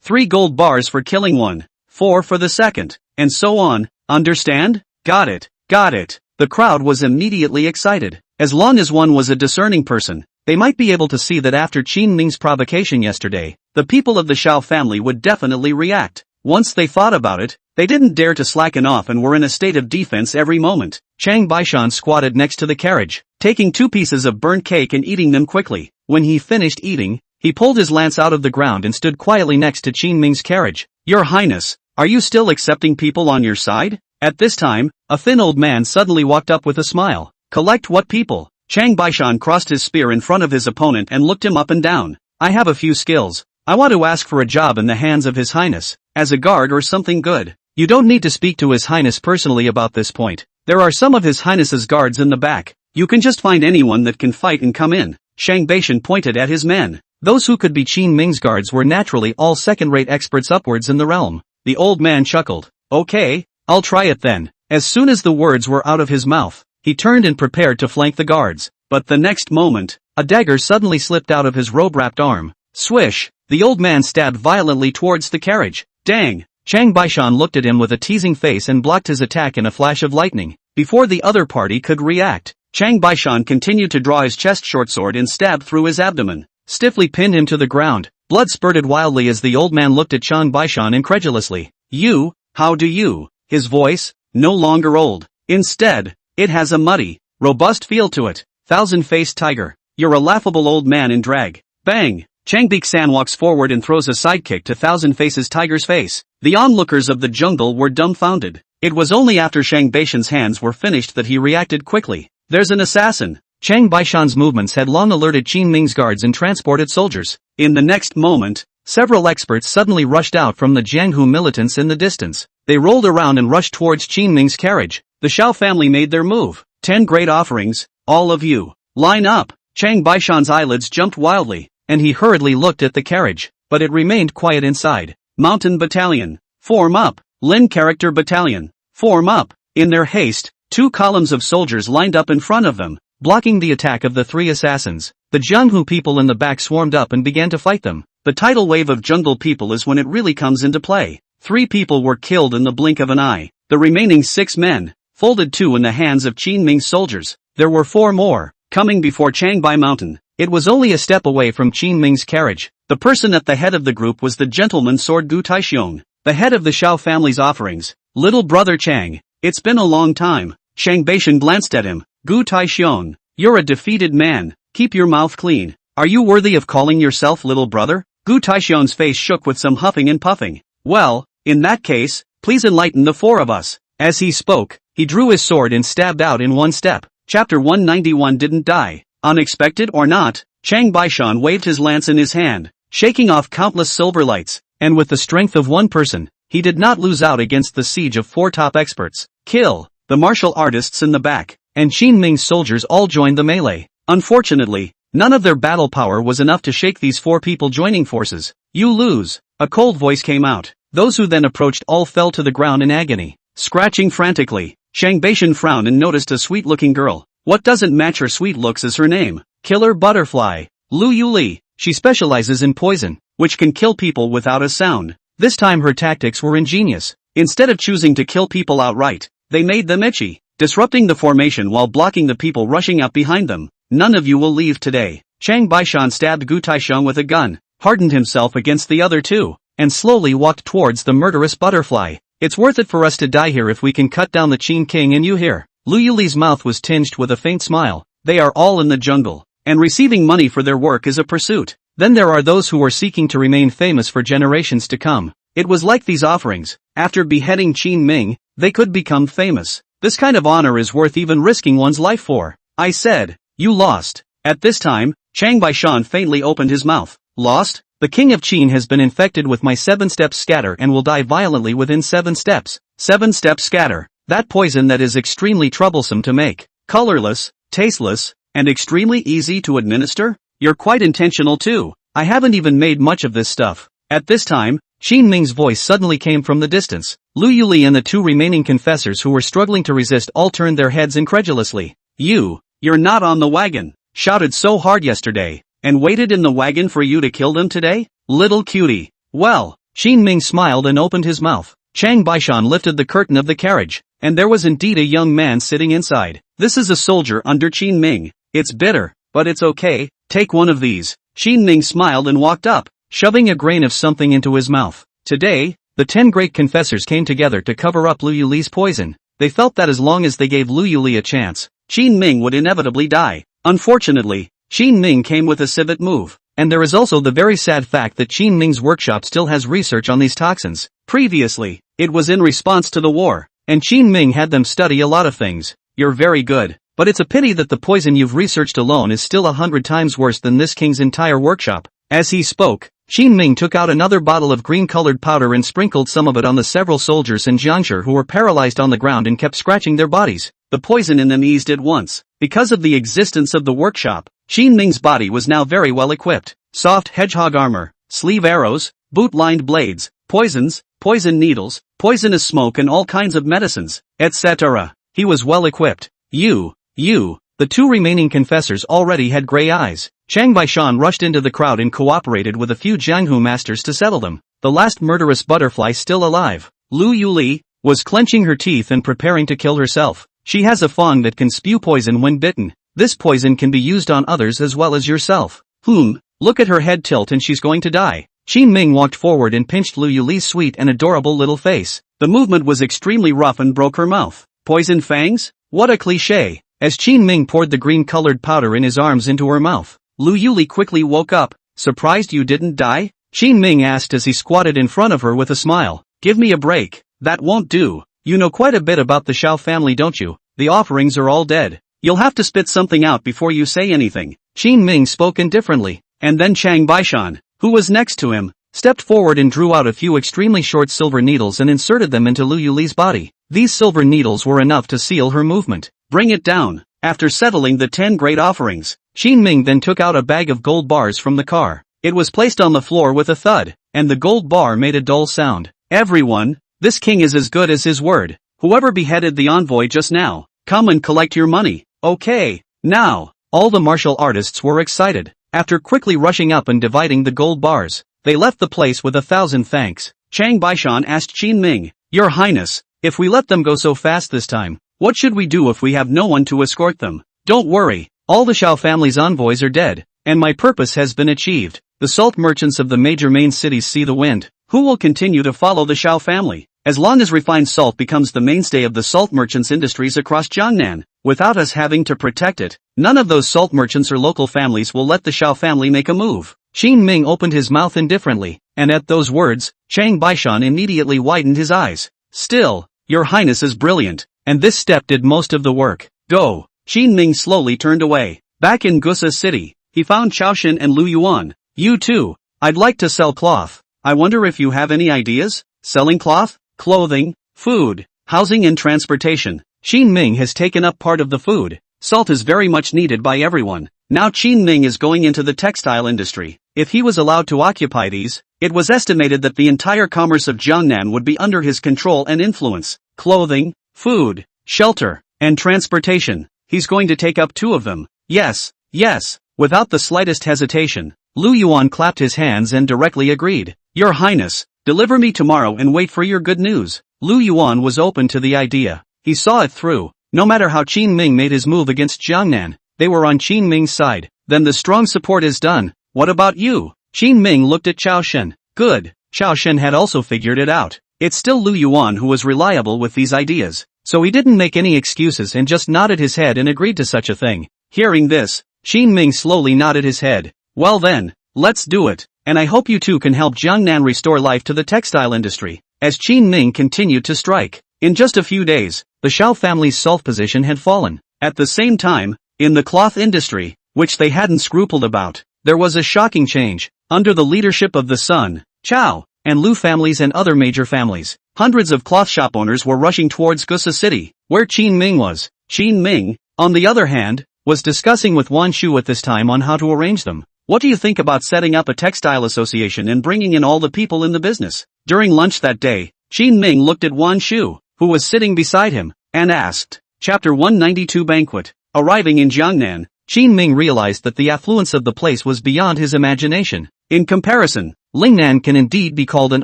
3 gold bars for killing one, 4 for the second, and so on. Understand? Got it. The crowd was immediately excited. As long as one was a discerning person, they might be able to see that after Qin Ming's provocation yesterday, the people of the Xiao family would definitely react. Once they thought about it, they didn't dare to slacken off and were in a state of defense every moment. Chang Baishan squatted next to the carriage, taking 2 pieces of burnt cake and eating them quickly. When he finished eating, he pulled his lance out of the ground and stood quietly next to Qin Ming's carriage. Your Highness, are you still accepting people on your side? At this time, a thin old man suddenly walked up with a smile. Collect what people? Chang Baishan crossed his spear in front of his opponent and looked him up and down. I have a few skills. I want to ask for a job in the hands of His Highness, as a guard or something good. You don't need to speak to His Highness personally about this point. There are some of His Highness's guards in the back. You can just find anyone that can fight and come in. Shang Baishan pointed at his men. Those who could be Qin Ming's guards were naturally all second-rate experts upwards in the realm. The old man chuckled. Okay, I'll try it then. As soon as the words were out of his mouth, he turned and prepared to flank the guards. But the next moment, a dagger suddenly slipped out of his robe-wrapped arm. Swish! The old man stabbed violently towards the carriage. Dang! Chang Baishan looked at him with a teasing face and blocked his attack in a flash of lightning. Before the other party could react, Chang Baishan continued to draw his chest short sword and stabbed through his abdomen. Stiffly pinned him to the ground. Blood spurted wildly as the old man looked at Chang Baishan incredulously. You, how do you? His voice, no longer old. Instead, it has a muddy, robust feel to it. Thousand-faced tiger. You're a laughable old man in drag. Bang! Chang Bixan walks forward and throws a sidekick to Thousand Faces Tiger's face. The onlookers of the jungle were dumbfounded. It was only after Shang Baishan's hands were finished that he reacted quickly. There's an assassin. Chang Baishan's movements had long alerted Qin Ming's guards and transported soldiers. In the next moment, several experts suddenly rushed out from the Jianghu militants in the distance. They rolled around and rushed towards Qin Ming's carriage. The Xiao family made their move. 10 great offerings, all of you. Line up. Chang Baishan's eyelids jumped wildly, and he hurriedly looked at the carriage, but it remained quiet inside. Mountain Battalion, form up. Lin Character Battalion, form up. In their haste, 2 columns of soldiers lined up in front of them, blocking the attack of the 3 assassins. The Jianghu people in the back swarmed up and began to fight them. The tidal wave of jungle people is when it really comes into play. 3 people were killed in the blink of an eye. The remaining 6 men folded 2 in the hands of Qin Ming's soldiers. There were 4 more coming before Changbai Mountain. It was only a step away from Qin Ming's carriage. The person at the head of the group was the gentleman sword Gu Taixiong, the head of the Shao family's offerings. Little brother Chang, it's been a long time. Chang Baishan glanced at him. Gu Taixiong, you're a defeated man. Keep your mouth clean. Are you worthy of calling yourself little brother? Gu Taixiong's face shook with some huffing and puffing. Well, in that case, please enlighten the 4 of us. As he spoke, he drew his sword and stabbed out in one step. Chapter 191 didn't die. Unexpected or not, Chang Baishan waved his lance in his hand, shaking off countless silver lights, and with the strength of one person, he did not lose out against the siege of 4 top experts. Kill! The martial artists in the back, and Qin Ming's soldiers all joined the melee. Unfortunately, none of their battle power was enough to shake these 4 people joining forces. You lose. A cold voice came out. Those who then approached all fell to the ground in agony, scratching frantically. Chang Baishan frowned and noticed a sweet-looking girl. What doesn't match her sweet looks is her name. Killer Butterfly. Lu Yuli. She specializes in poison, which can kill people without a sound. This time her tactics were ingenious. Instead of choosing to kill people outright, they made them itchy, disrupting the formation while blocking the people rushing up behind them. None of you will leave today. Chang Baishan stabbed Gu Taixiong with a gun, hardened himself against the other 2, and slowly walked towards the murderous butterfly. It's worth it for us to die here if we can cut down the Qin King and you here. Lu Yuli's mouth was tinged with a faint smile. They are all in the jungle, and receiving money for their work is a pursuit. Then there are those who are seeking to remain famous for generations to come. It was like these offerings. After beheading Qin Ming, they could become famous. This kind of honor is worth even risking one's life for. I said, you lost. At this time, Chang Baishan faintly opened his mouth. Lost? The king of Qin has been infected with my 7-step scatter and will die violently within 7 steps. 7-step scatter. That poison that is extremely troublesome to make. Colorless, tasteless, and extremely easy to administer? You're quite intentional too. I haven't even made much of this stuff. At this time, Qin Ming's voice suddenly came from the distance. Lu Yuli and the 2 remaining confessors who were struggling to resist all turned their heads incredulously. You're not on the wagon. Shouted so hard yesterday, and waited in the wagon for you to kill them today? Little cutie. Well, Qin Ming smiled and opened his mouth. Chang Baishan lifted the curtain of the carriage, and there was indeed a young man sitting inside. This is a soldier under Qin Ming. It's bitter, but it's okay. Take one of these. Qin Ming smiled and walked up, shoving a grain of something into his mouth. Today, the 10 great confessors came together to cover up Lu Yuli's poison. They felt that as long as they gave Lu Yuli a chance, Qin Ming would inevitably die. Unfortunately, Qin Ming came with a civet move. And there is also the very sad fact that Qin Ming's workshop still has research on these toxins. Previously, it was in response to the war, and Qin Ming had them study a lot of things. You're very good, but it's a pity that the poison you've researched alone is still 100 times worse than this king's entire workshop. As he spoke, Qin Ming took out another bottle of green-colored powder and sprinkled some of it on the several soldiers in Jiangshi who were paralyzed on the ground and kept scratching their bodies. The poison in them eased at once. Because of the existence of the workshop, Qin Ming's body was now very well equipped. Soft hedgehog armor, sleeve arrows, boot-lined blades, poisons, poison needles, poisonous smoke and all kinds of medicines, etc. He was well equipped. The 2 remaining confessors already had gray eyes. Chang Baishan rushed into the crowd and cooperated with a few Jianghu masters to settle them. The last murderous butterfly still alive, Lu Yuli, was clenching her teeth and preparing to kill herself. She has a fang that can spew poison when bitten. This poison can be used on others as well as yourself. Look at her head tilt and she's going to die. Qin Ming walked forward and pinched Lu Yuli's sweet and adorable little face. The movement was extremely rough and broke her mouth. Poison fangs? What a cliché. As Qin Ming poured the green-colored powder in his arms into her mouth, Lu Yuli quickly woke up. Surprised you didn't die? Qin Ming asked as he squatted in front of her with a smile. Give me a break. That won't do. You know quite a bit about the Shao family, don't you? The offerings are all dead. You'll have to spit something out before you say anything. Qin Ming spoke indifferently, and then Chang Baishan, who was next to him, stepped forward and drew out a few extremely short silver needles and inserted them into Lu Yuli's body. These silver needles were enough to seal her movement. Bring it down. After settling the 10 great offerings, Qin Ming then took out a bag of gold bars from the car. It was placed on the floor with a thud, and the gold bar made a dull sound. Everyone, this king is as good as his word. Whoever beheaded the envoy just now, come and collect your money. Okay, now. All the martial artists were excited. After quickly rushing up and dividing the gold bars, they left the place with 1,000 thanks. Chang Baishan asked Qin Ming, Your Highness, if we let them go so fast this time, what should we do if we have no one to escort them? Don't worry, all the Shao family's envoys are dead, and my purpose has been achieved. The salt merchants of the major main cities see the wind, who will continue to follow the Shao family. As long as refined salt becomes the mainstay of the salt merchants' industries across Jiangnan, without us having to protect it, none of those salt merchants or local families will let the Shao family make a move. Qin Ming opened his mouth indifferently, and at those words, Chang Baishan immediately widened his eyes. Still, Your Highness is brilliant, and this step did most of the work. Go. Qin Ming slowly turned away. Back in Gusa City, he found Chaoshin and Lu Yuan. You too. I'd like to sell cloth. I wonder if you have any ideas? Selling cloth? Clothing, food, housing and transportation. Qin Ming has taken up part of the food. Salt is very much needed by everyone. Now Qin Ming is going into the textile industry. If he was allowed to occupy these, it was estimated that the entire commerce of Jiangnan would be under his control and influence. Clothing, food, shelter, and transportation. He's going to take up 2 of them. Yes, yes. Without the slightest hesitation, Lu Yuan clapped his hands and directly agreed. Your Highness, deliver me tomorrow and wait for your good news. Lu Yuan was open to the idea. He saw it through. No matter how Qin Ming made his move against Jiangnan, they were on Qin Ming's side. Then the strong support is done. What about you? Qin Ming looked at Chao Shen. Good. Chao Shen had also figured it out. It's still Lu Yuan who was reliable with these ideas. So he didn't make any excuses and just nodded his head and agreed to such a thing. Hearing this, Qin Ming slowly nodded his head. Well then, let's do it. And I hope you too can help Jiangnan restore life to the textile industry. As Qin Ming continued to strike, in just a few days, the Shao family's salt position had fallen. At the same time, in the cloth industry, which they hadn't scrupled about, there was a shocking change. Under the leadership of the Sun, Chao, and Lu families and other major families, hundreds of cloth shop owners were rushing towards Gusa City, where Qin Ming was. Qin Ming, on the other hand, was discussing with Wan Shu at this time on how to arrange them. What do you think about setting up a textile association and bringing in all the people in the business? During lunch that day, Qin Ming looked at Wan Shu, who was sitting beside him, and asked. Chapter 192 Banquet. Arriving in Jiangnan, Qin Ming realized that the affluence of the place was beyond his imagination. In comparison, Lingnan can indeed be called an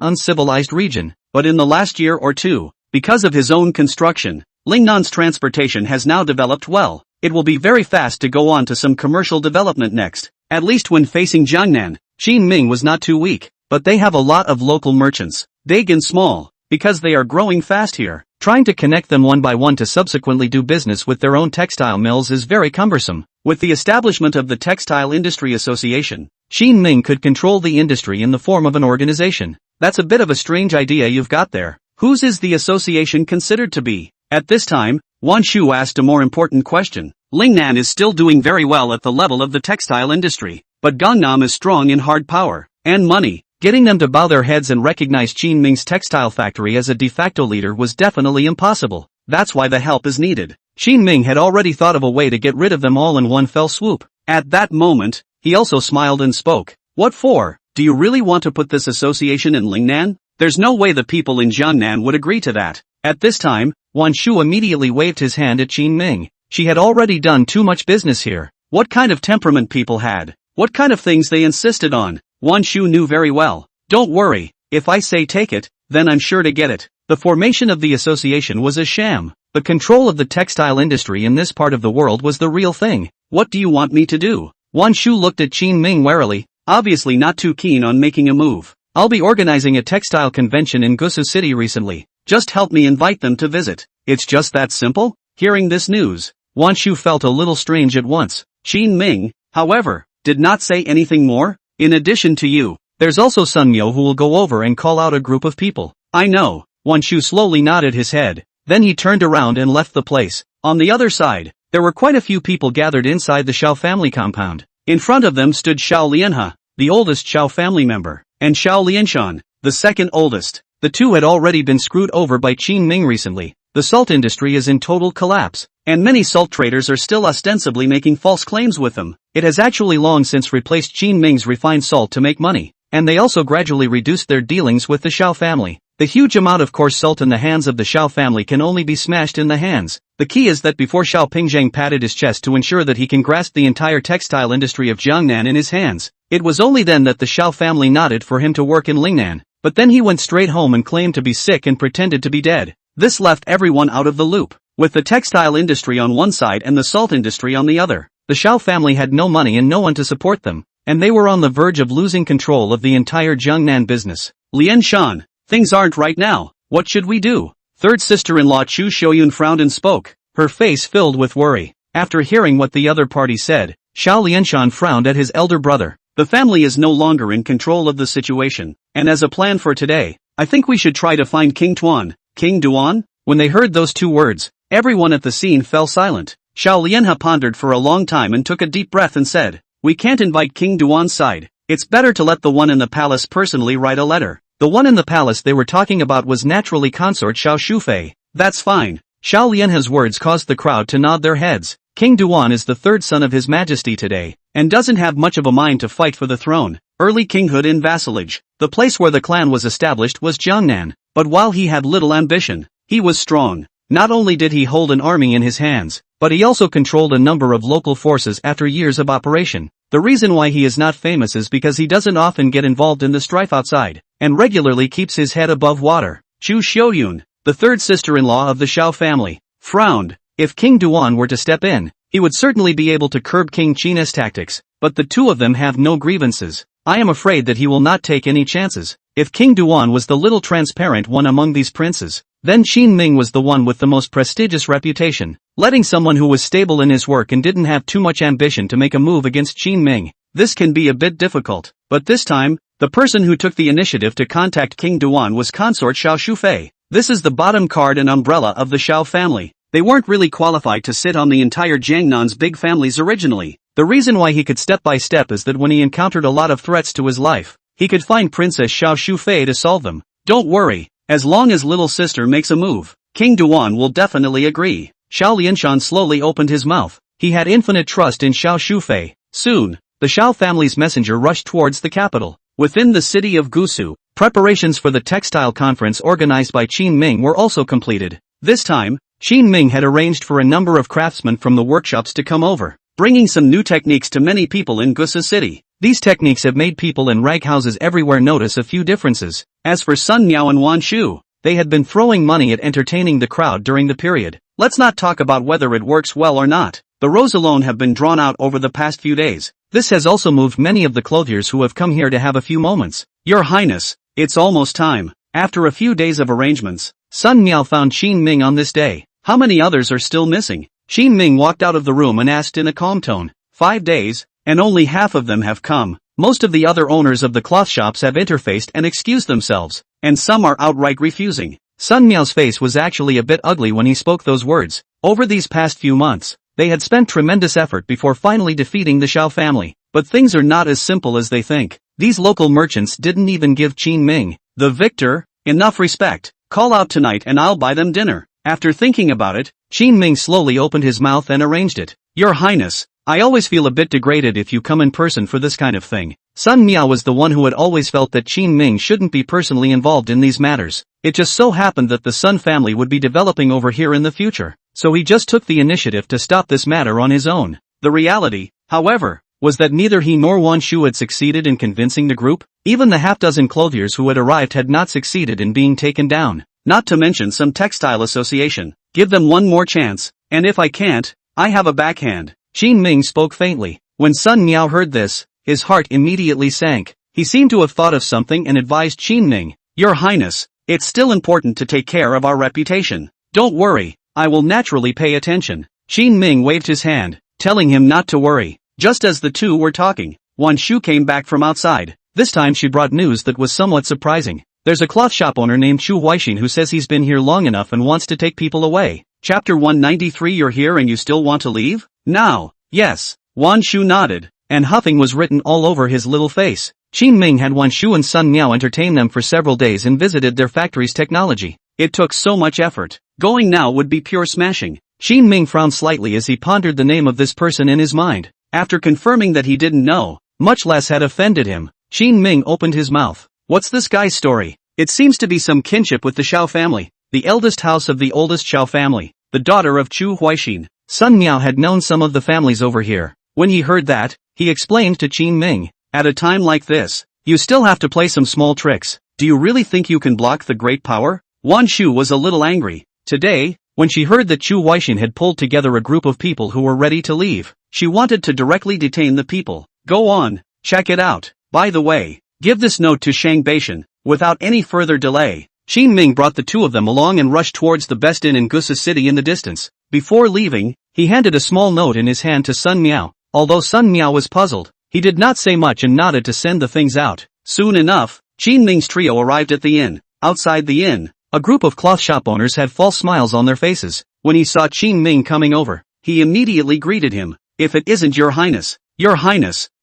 uncivilized region, but in the last year or two, because of his own construction, Lingnan's transportation has now developed well. It will be very fast to go on to some commercial development next. At least when facing Jiangnan, Qin Ming was not too weak, but they have a lot of local merchants, big and small, because they are growing fast here. Trying to connect them one by one to subsequently do business with their own textile mills is very cumbersome. With the establishment of the Textile Industry Association, Qin Ming could control the industry in the form of an organization. That's a bit of a strange idea you've got there. Whose is the association considered to be? At this time, Wan Shu asked a more important question. Lingnan is still doing very well at the level of the textile industry, but Gangnam is strong in hard power and money. Getting them to bow their heads and recognize Qin Ming's textile factory as a de facto leader was definitely impossible. That's why the help is needed. Qin Ming had already thought of a way to get rid of them all in one fell swoop. At that moment, he also smiled and spoke. What for? Do you really want to put this association in Lingnan? There's no way the people in Jiangnan would agree to that. At this time, Wan Shu immediately waved his hand at Qin Ming. She had already done too much business here. What kind of temperament people had? What kind of things they insisted on? Wan Shu knew very well. Don't worry, if I say take it, then I'm sure to get it. The formation of the association was a sham. The control of the textile industry in this part of the world was the real thing. What do you want me to do? Wan Shu looked at Qin Ming warily, obviously not too keen on making a move. I'll be organizing a textile convention in Gusu City recently. Just help me invite them to visit. It's just that simple? Hearing this news, Wan Shu felt a little strange at once. Qin Ming, however, did not say anything more. In addition to you, there's also Sun Miao who will go over and call out a group of people. I know. Wan Shu slowly nodded his head. Then he turned around and left the place. On the other side, there were quite a few people gathered inside the Shao family compound. In front of them stood Shao Lianhe, the oldest Shao family member, and Shao Lianshan, the second oldest. The two had already been screwed over by Qin Ming recently. The salt industry is in total collapse, and many salt traders are still ostensibly making false claims with them. It has actually long since replaced Qin Ming's refined salt to make money, and they also gradually reduced their dealings with the Shao family. The huge amount of coarse salt in the hands of the Xiao family can only be smashed in the hands. The key is that before Xiao Pingzheng patted his chest to ensure that he can grasp the entire textile industry of Jiangnan in his hands, it was only then that the Xiao family nodded for him to work in Lingnan. But then he went straight home and claimed to be sick and pretended to be dead. This left everyone out of the loop. With the textile industry on one side and the salt industry on the other, the Xiao family had no money and no one to support them, and they were on the verge of losing control of the entire Jiangnan business. Lian Shan, things aren't right now. What should we do? Third sister-in-law Chu Xiaoyun frowned and spoke, her face filled with worry. After hearing what the other party said, Xiao Lianshan frowned at his elder brother. The family is no longer in control of the situation, and as a plan for today, I think we should try to find King Tuan. King Duan? When they heard those two words, everyone at the scene fell silent. Xiao Lianhe pondered for a long time and took a deep breath and said, "We can't invite King Duan's side. It's better to let the one in the palace personally write a letter." The one in the palace they were talking about was naturally consort Xiao Shufei. That's fine. Xiao Lianhe's words caused the crowd to nod their heads. King Duan is the third son of His Majesty today, and doesn't have much of a mind to fight for the throne. Early kinghood in vassalage. The place where the clan was established was Jiangnan, but while he had little ambition, he was strong. Not only did he hold an army in his hands, but he also controlled a number of local forces after years of operation. The reason why he is not famous is because he doesn't often get involved in the strife outside, and regularly keeps his head above water. Chu Xiaoyun, the third sister-in-law of the Xiao family, frowned. If King Duan were to step in, he would certainly be able to curb King Qin's tactics, but the two of them have no grievances. I am afraid that he will not take any chances. If King Duan was the little transparent one among these princes, then Qin Ming was the one with the most prestigious reputation. Letting someone who was stable in his work and didn't have too much ambition to make a move against Qin Ming, this can be a bit difficult. But this time, the person who took the initiative to contact King Duan was consort Xiao Shufei. This is the bottom card and umbrella of the Xiao family. They weren't really qualified to sit on the entire Jiangnan's big families originally. The reason why he could step by step is that when he encountered a lot of threats to his life, he could find Princess Xiao Shufei to solve them. Don't worry, as long as little sister makes a move, King Duan will definitely agree. Xiao Lianshan slowly opened his mouth. He had infinite trust in Xiao Shufei. Soon, the Xiao family's messenger rushed towards the capital. Within the city of Gusu, preparations for the textile conference organized by Qin Ming were also completed. This time, Qin Ming had arranged for a number of craftsmen from the workshops to come over, bringing some new techniques to many people in Gusu City. These techniques have made people in rag houses everywhere notice a few differences. As for Sun Miao and Wan Shu, they had been throwing money at entertaining the crowd during the period. Let's not talk about whether it works well or not. The rows alone have been drawn out over the past few days. This has also moved many of the clothiers who have come here to have a few moments. Your Highness, it's almost time. After a few days of arrangements, Sun Miao found Qin Ming on this day. How many others are still missing? Qin Ming walked out of the room and asked in a calm tone. 5 days, and only half of them have come. Most of the other owners of the cloth shops have interfaced and excused themselves, and some are outright refusing. Sun Miao's face was actually a bit ugly when he spoke those words. Over these past few months, they had spent tremendous effort before finally defeating the Xiao family, but things are not as simple as they think. These local merchants didn't even give Qin Ming, the victor, enough respect. Call out tonight and I'll buy them dinner. After thinking about it, Qin Ming slowly opened his mouth and arranged it. Your Highness, I always feel a bit degraded if you come in person for this kind of thing. Sun Miao was the one who had always felt that Qin Ming shouldn't be personally involved in these matters. It just so happened that the Sun family would be developing over here in the future, so he just took the initiative to stop this matter on his own. The reality, however, was that neither he nor Wan Shu had succeeded in convincing the group. Even the half-dozen clothiers who had arrived had not succeeded in being taken down. Not to mention some textile association. Give them one more chance, and if I can't, I have a backhand. Qin Ming spoke faintly. When Sun Miao heard this, his heart immediately sank. He seemed to have thought of something and advised Qin Ming. Your Highness, it's still important to take care of our reputation. Don't worry, I will naturally pay attention. Qin Ming waved his hand, telling him not to worry. Just as the two were talking, Wan Shu came back from outside. This time she brought news that was somewhat surprising. There's a cloth shop owner named Chu Huixin who says he's been here long enough and wants to take people away. Chapter 193. You're here and you still want to leave? Now. Yes. Wan Shu nodded, and huffing was written all over his little face. Qin Ming had Wan Shu and Sun Miao entertain them for several days and visited their factory's technology. It took so much effort. Going now would be pure smashing. Qin Ming frowned slightly as he pondered the name of this person in his mind. After confirming that he didn't know, much less had offended him, Qin Ming opened his mouth. What's this guy's story? It seems to be some kinship with the Xiao family, the eldest house of the oldest Xiao family, the daughter of Chu Huaixin. Sun Miao had known some of the families over here. When he heard that, he explained to Qin Ming, at a time like this, you still have to play some small tricks. Do you really think you can block the great power? Wan Shu was a little angry. Today, when she heard that Chu Huaixin had pulled together a group of people who were ready to leave, she wanted to directly detain the people. Go on, check it out. By the way, give this note to Shang Beishan. Without any further delay, Qin Ming brought the two of them along and rushed towards the best inn in Gusa City in the distance. Before leaving, he handed a small note in his hand to Sun Miao. Although Sun Miao was puzzled, he did not say much and nodded to send the things out. Soon enough, Qin Ming's trio arrived at the inn. Outside the inn, a group of cloth shop owners had false smiles on their faces. When he saw Qin Ming coming over, he immediately greeted him. If it isn't Your Highness,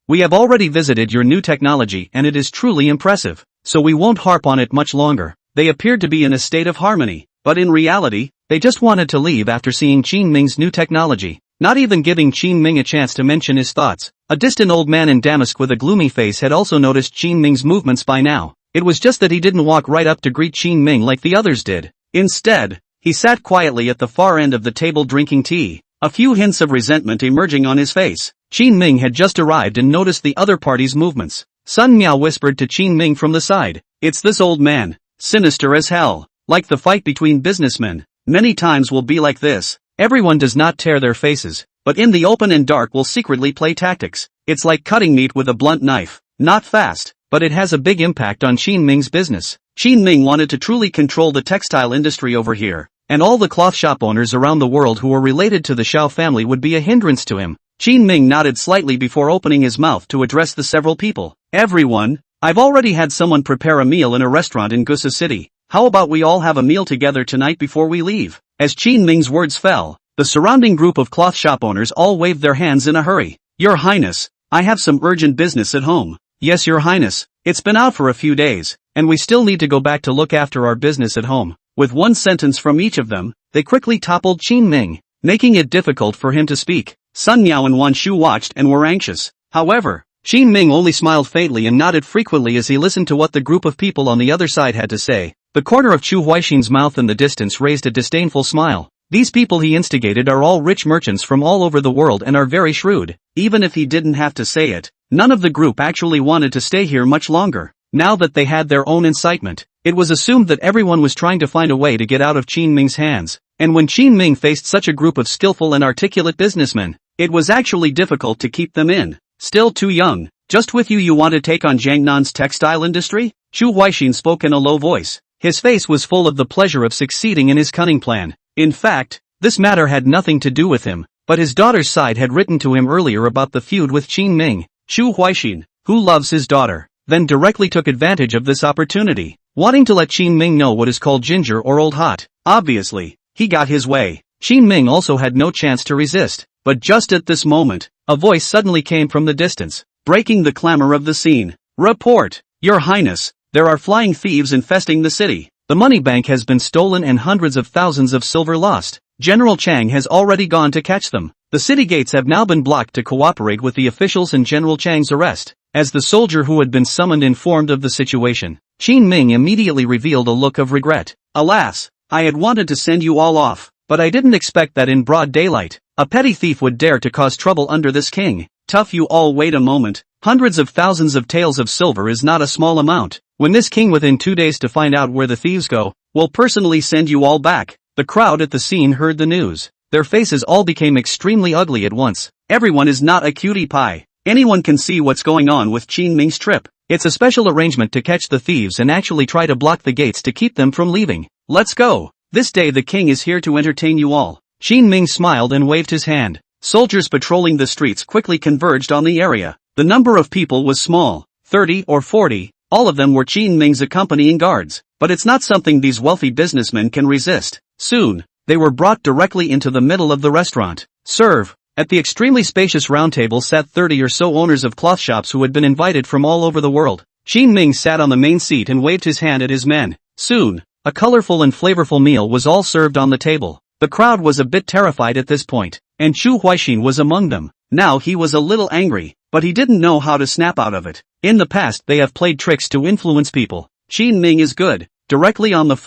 we have already visited your new technology and it is truly impressive, so we won't harp on it much longer. They appeared to be in a state of harmony, but in reality, they just wanted to leave after seeing Qin Ming's new technology. Not even giving Qin Ming a chance to mention his thoughts. A distant old man in damask with a gloomy face had also noticed Qin Ming's movements by now. It was just that he didn't walk right up to greet Qin Ming like the others did. Instead, he sat quietly at the far end of the table drinking tea, a few hints of resentment emerging on his face. Qin Ming had just arrived and noticed the other party's movements. Sun Miao whispered to Qin Ming from the side, "It's this old man, sinister as hell, like the fight between businessmen. Many times will be like this. Everyone does not tear their faces, but in the open and dark will secretly play tactics. It's like cutting meat with a blunt knife. Not fast, but it has a big impact on Qin Ming's business." Qin Ming wanted to truly control the textile industry over here, and all the cloth shop owners around the world who were related to the Xiao family would be a hindrance to him. Qin Ming nodded slightly before opening his mouth to address the several people. "Everyone, I've already had someone prepare a meal in a restaurant in Gusa City. How about we all have a meal together tonight before we leave?" As Qin Ming's words fell, the surrounding group of cloth shop owners all waved their hands in a hurry. "Your Highness, I have some urgent business at home." "Yes, Your Highness, it's been out for a few days, and we still need to go back to look after our business at home." With one sentence from each of them, they quickly toppled Qin Ming, making it difficult for him to speak. Sun Miao and Wan Shu watched and were anxious. However, Qin Ming only smiled faintly and nodded frequently as he listened to what the group of people on the other side had to say. The corner of Chu Huaixin's mouth in the distance raised a disdainful smile. These people he instigated are all rich merchants from all over the world and are very shrewd. Even if he didn't have to say it, none of the group actually wanted to stay here much longer. Now that they had their own incitement, it was assumed that everyone was trying to find a way to get out of Qin Ming's hands. And when Qin Ming faced such a group of skillful and articulate businessmen, it was actually difficult to keep them in. "Still too young. Just with you want to take on Jiangnan's textile industry?" Chu Huaixin spoke in a low voice. His face was full of the pleasure of succeeding in his cunning plan. In fact, this matter had nothing to do with him, but his daughter's side had written to him earlier about the feud with Qin Ming. Chu Huaixin, who loves his daughter, then directly took advantage of this opportunity, wanting to let Qin Ming know what is called ginger or old hot. Obviously, he got his way. Qin Ming also had no chance to resist, but just at this moment, a voice suddenly came from the distance, breaking the clamor of the scene. "Report, Your Highness, there are flying thieves infesting the city. The money bank has been stolen and hundreds of thousands of silver lost. General Chang has already gone to catch them. The city gates have now been blocked to cooperate with the officials in General Chang's arrest." As the soldier who had been summoned informed of the situation, Qin Ming immediately revealed a look of regret. "Alas, I had wanted to send you all off, but I didn't expect that in broad daylight, a petty thief would dare to cause trouble under this king. Tough, you all wait a moment. Hundreds of thousands of taels of silver is not a small amount. When this king within 2 days to find out where the thieves go, will personally send you all back." The crowd at the scene heard the news. Their faces all became extremely ugly at once. Everyone is not a cutie pie. Anyone can see what's going on with Qin Ming's trip. It's a special arrangement to catch the thieves and actually try to block the gates to keep them from leaving. Let's go. This day the king is here to entertain you all. Qin Ming smiled and waved his hand. Soldiers patrolling the streets quickly converged on the area. The number of people was small, 30 or 40, all of them were Qin Ming's accompanying guards, but it's not something these wealthy businessmen can resist. Soon, they were brought directly into the middle of the restaurant. "Serve." At the extremely spacious round table sat 30 or so owners of cloth shops who had been invited from all over the world. Qin Ming sat on the main seat and waved his hand at his men. Soon, a colorful and flavorful meal was all served on the table. The crowd was a bit terrified at this point, and Chu Huaixin was among them. Now he was a little angry, but he didn't know how to snap out of it. In the past they have played tricks to influence people, Qin Ming is good, directly on the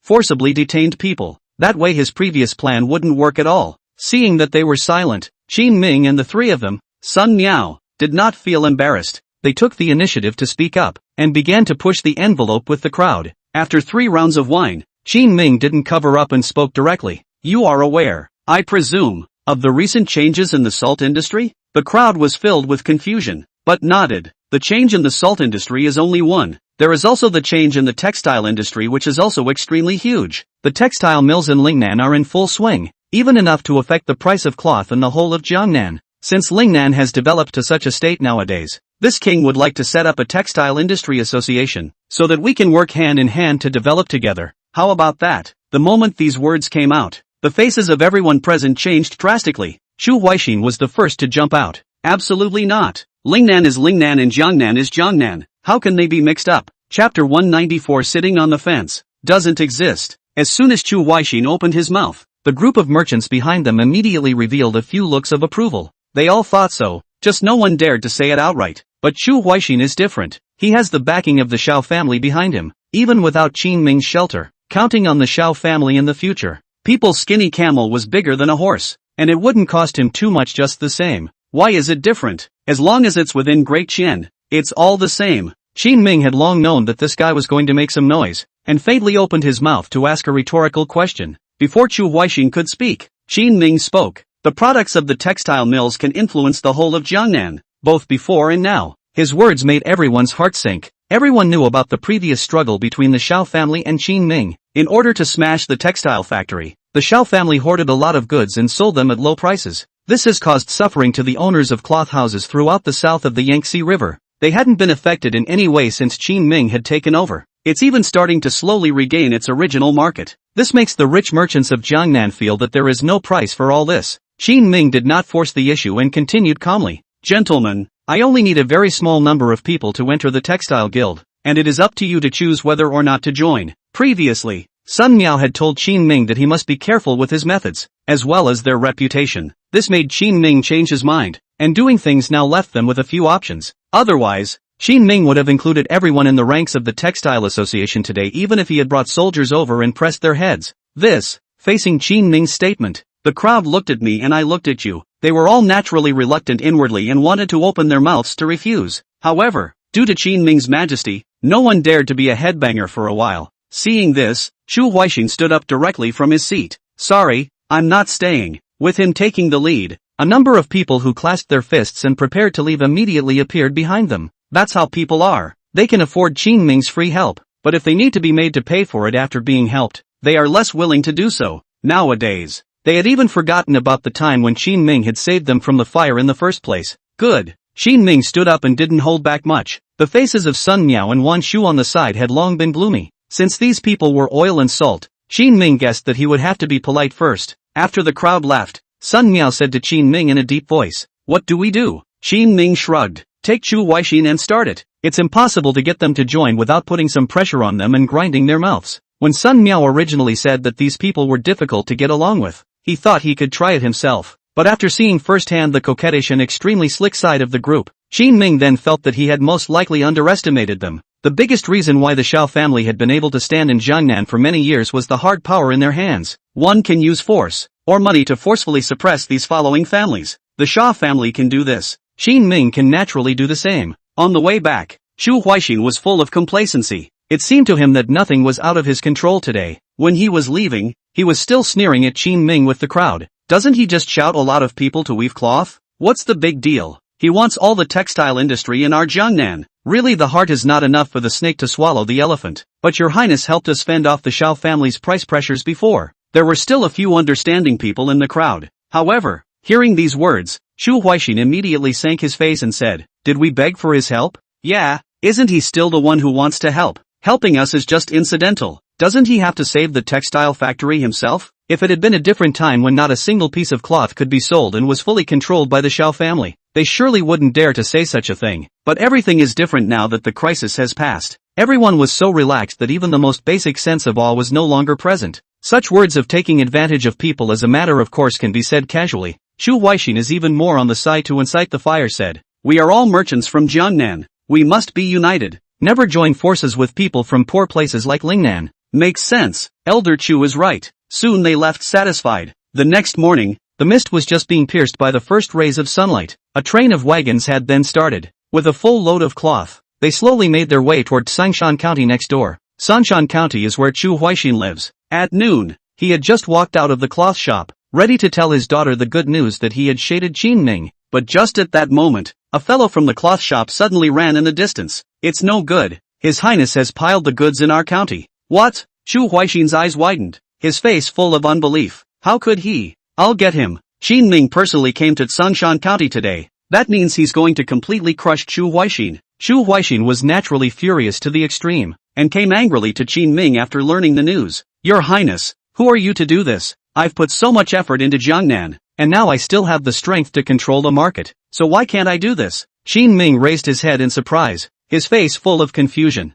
forcibly detained people. That way his previous plan wouldn't work at all. Seeing that they were silent, Qin Ming and the three of them, Sun Miao, did not feel embarrassed. They took the initiative to speak up, and began to push the envelope with the crowd. After 3 rounds of wine, Qin Ming didn't cover up and spoke directly. You are aware, I presume, of the recent changes in the salt industry? The crowd was filled with confusion, but nodded. The change in the salt industry is only one. There is also the change in the textile industry, which is also extremely huge. The textile mills in Lingnan are in full swing, even enough to affect the price of cloth in the whole of Jiangnan. Since Lingnan has developed to such a state nowadays, this king would like to set up a textile industry association, so that we can work hand in hand to develop together. How about that? The moment these words came out, the faces of everyone present changed drastically. Chu Huaixin was the first to jump out. Absolutely not. Lingnan is Lingnan and Jiangnan is Jiangnan. How can they be mixed up? Chapter 194. Sitting on the fence doesn't exist. As soon as Chu Huaixin opened his mouth, the group of merchants behind them immediately revealed a few looks of approval. They all thought so, just no one dared to say it outright. But Chu Huaixin is different. He has the backing of the Shao family behind him, even without Qin Ming's shelter. Counting on the Shao family in the future, people's skinny camel was bigger than a horse, and it wouldn't cost him too much just the same. Why is it different? As long as it's within Great Qian, it's all the same. Qin Ming had long known that this guy was going to make some noise, and faintly opened his mouth to ask a rhetorical question. Before Chu Huaixin could speak, Qin Ming spoke. The products of the textile mills can influence the whole of Jiangnan, both before and now. His words made everyone's heart sink. Everyone knew about the previous struggle between the Shao family and Qin Ming. In order to smash the textile factory, the Shao family hoarded a lot of goods and sold them at low prices. This has caused suffering to the owners of cloth houses throughout the south of the Yangtze River. They hadn't been affected in any way since Qin Ming had taken over. It's even starting to slowly regain its original market. This makes the rich merchants of Jiangnan feel that there is no price for all this. Qin Ming did not force the issue and continued calmly. Gentlemen, I only need a very small number of people to enter the textile guild, and it is up to you to choose whether or not to join. Previously, Sun Miao had told Qin Ming that he must be careful with his methods, as well as their reputation. This made Qin Ming change his mind, and doing things now left them with a few options. Otherwise, Qin Ming would have included everyone in the ranks of the Textile Association today, even if he had brought soldiers over and pressed their heads. Facing Qin Ming's statement, the crowd looked at me and I looked at you. They were all naturally reluctant inwardly and wanted to open their mouths to refuse. However, due to Qin Ming's majesty, no one dared to be a headbanger for a while. Seeing this, Chu Huaixin stood up directly from his seat. Sorry, I'm not staying. With him taking the lead, a number of people who clasped their fists and prepared to leave immediately appeared behind them. That's how people are. They can afford Qin Ming's free help, but if they need to be made to pay for it after being helped, they are less willing to do so. Nowadays, they had even forgotten about the time when Qin Ming had saved them from the fire in the first place. Good. Qin Ming stood up and didn't hold back much. The faces of Sun Miao and Wan Shu on the side had long been gloomy. Since these people were oil and salt, Qin Ming guessed that he would have to be polite first. After the crowd left, Sun Miao said to Qin Ming in a deep voice, "What do we do?" Qin Ming shrugged. "Take Chu Huaixin and start it. It's impossible to get them to join without putting some pressure on them and grinding their mouths." When Sun Miao originally said that these people were difficult to get along with, he thought he could try it himself. But after seeing firsthand the coquettish and extremely slick side of the group, Qin Ming then felt that he had most likely underestimated them. The biggest reason why the Shao family had been able to stand in Jiangnan for many years was the hard power in their hands. One can use force or money to forcefully suppress these following families. The Shao family can do this. Qin Ming can naturally do the same. On the way back, Chu Huaixin was full of complacency. It seemed to him that nothing was out of his control today. When he was leaving, he was still sneering at Qin Ming with the crowd. Doesn't he just shout a lot of people to weave cloth? What's the big deal? He wants all the textile industry in our Jiangnan. Really, the heart is not enough for the snake to swallow the elephant. But your highness helped us fend off the Shao family's price pressures before. There were still a few understanding people in the crowd. However, hearing these words, Chu Huaixin immediately sank his face and said, "Did we beg for his help? Yeah, isn't he still the one who wants to help? Helping us is just incidental. Doesn't he have to save the textile factory himself?" If it had been a different time when not a single piece of cloth could be sold and was fully controlled by the Shao family, they surely wouldn't dare to say such a thing. But everything is different now that the crisis has passed. Everyone was so relaxed that even the most basic sense of awe was no longer present. Such words of taking advantage of people as a matter of course can be said casually. Chu Huaixin is even more on the side to incite the fire said, "We are all merchants from Jiangnan. We must be united. Never join forces with people from poor places like Lingnan. Makes sense. Elder Chu is right. Soon they left satisfied. The next morning, the mist was just being pierced by the first rays of sunlight. A train of wagons had then started. With a full load of cloth, they slowly made their way toward Sangshan County next door. Sangshan County is where Chu Huixin lives. At noon, he had just walked out of the cloth shop, ready to tell his daughter the good news that he had shaded Qin Ming. But just at that moment, a fellow from the cloth shop suddenly ran in the distance. It's no good. His Highness has piled the goods in our county. What? Chu Huixin's eyes widened, his face full of unbelief. How could he? I'll get him. Qin Ming personally came to Sangshan County today. That means he's going to completely crush Chu Huixin. Chu Huixin was naturally furious to the extreme, and came angrily to Qin Ming after learning the news. Your Highness, who are you to do this? I've put so much effort into Jiangnan, and now I still have the strength to control the market, so why can't I do this? Qin Ming raised his head in surprise, his face full of confusion.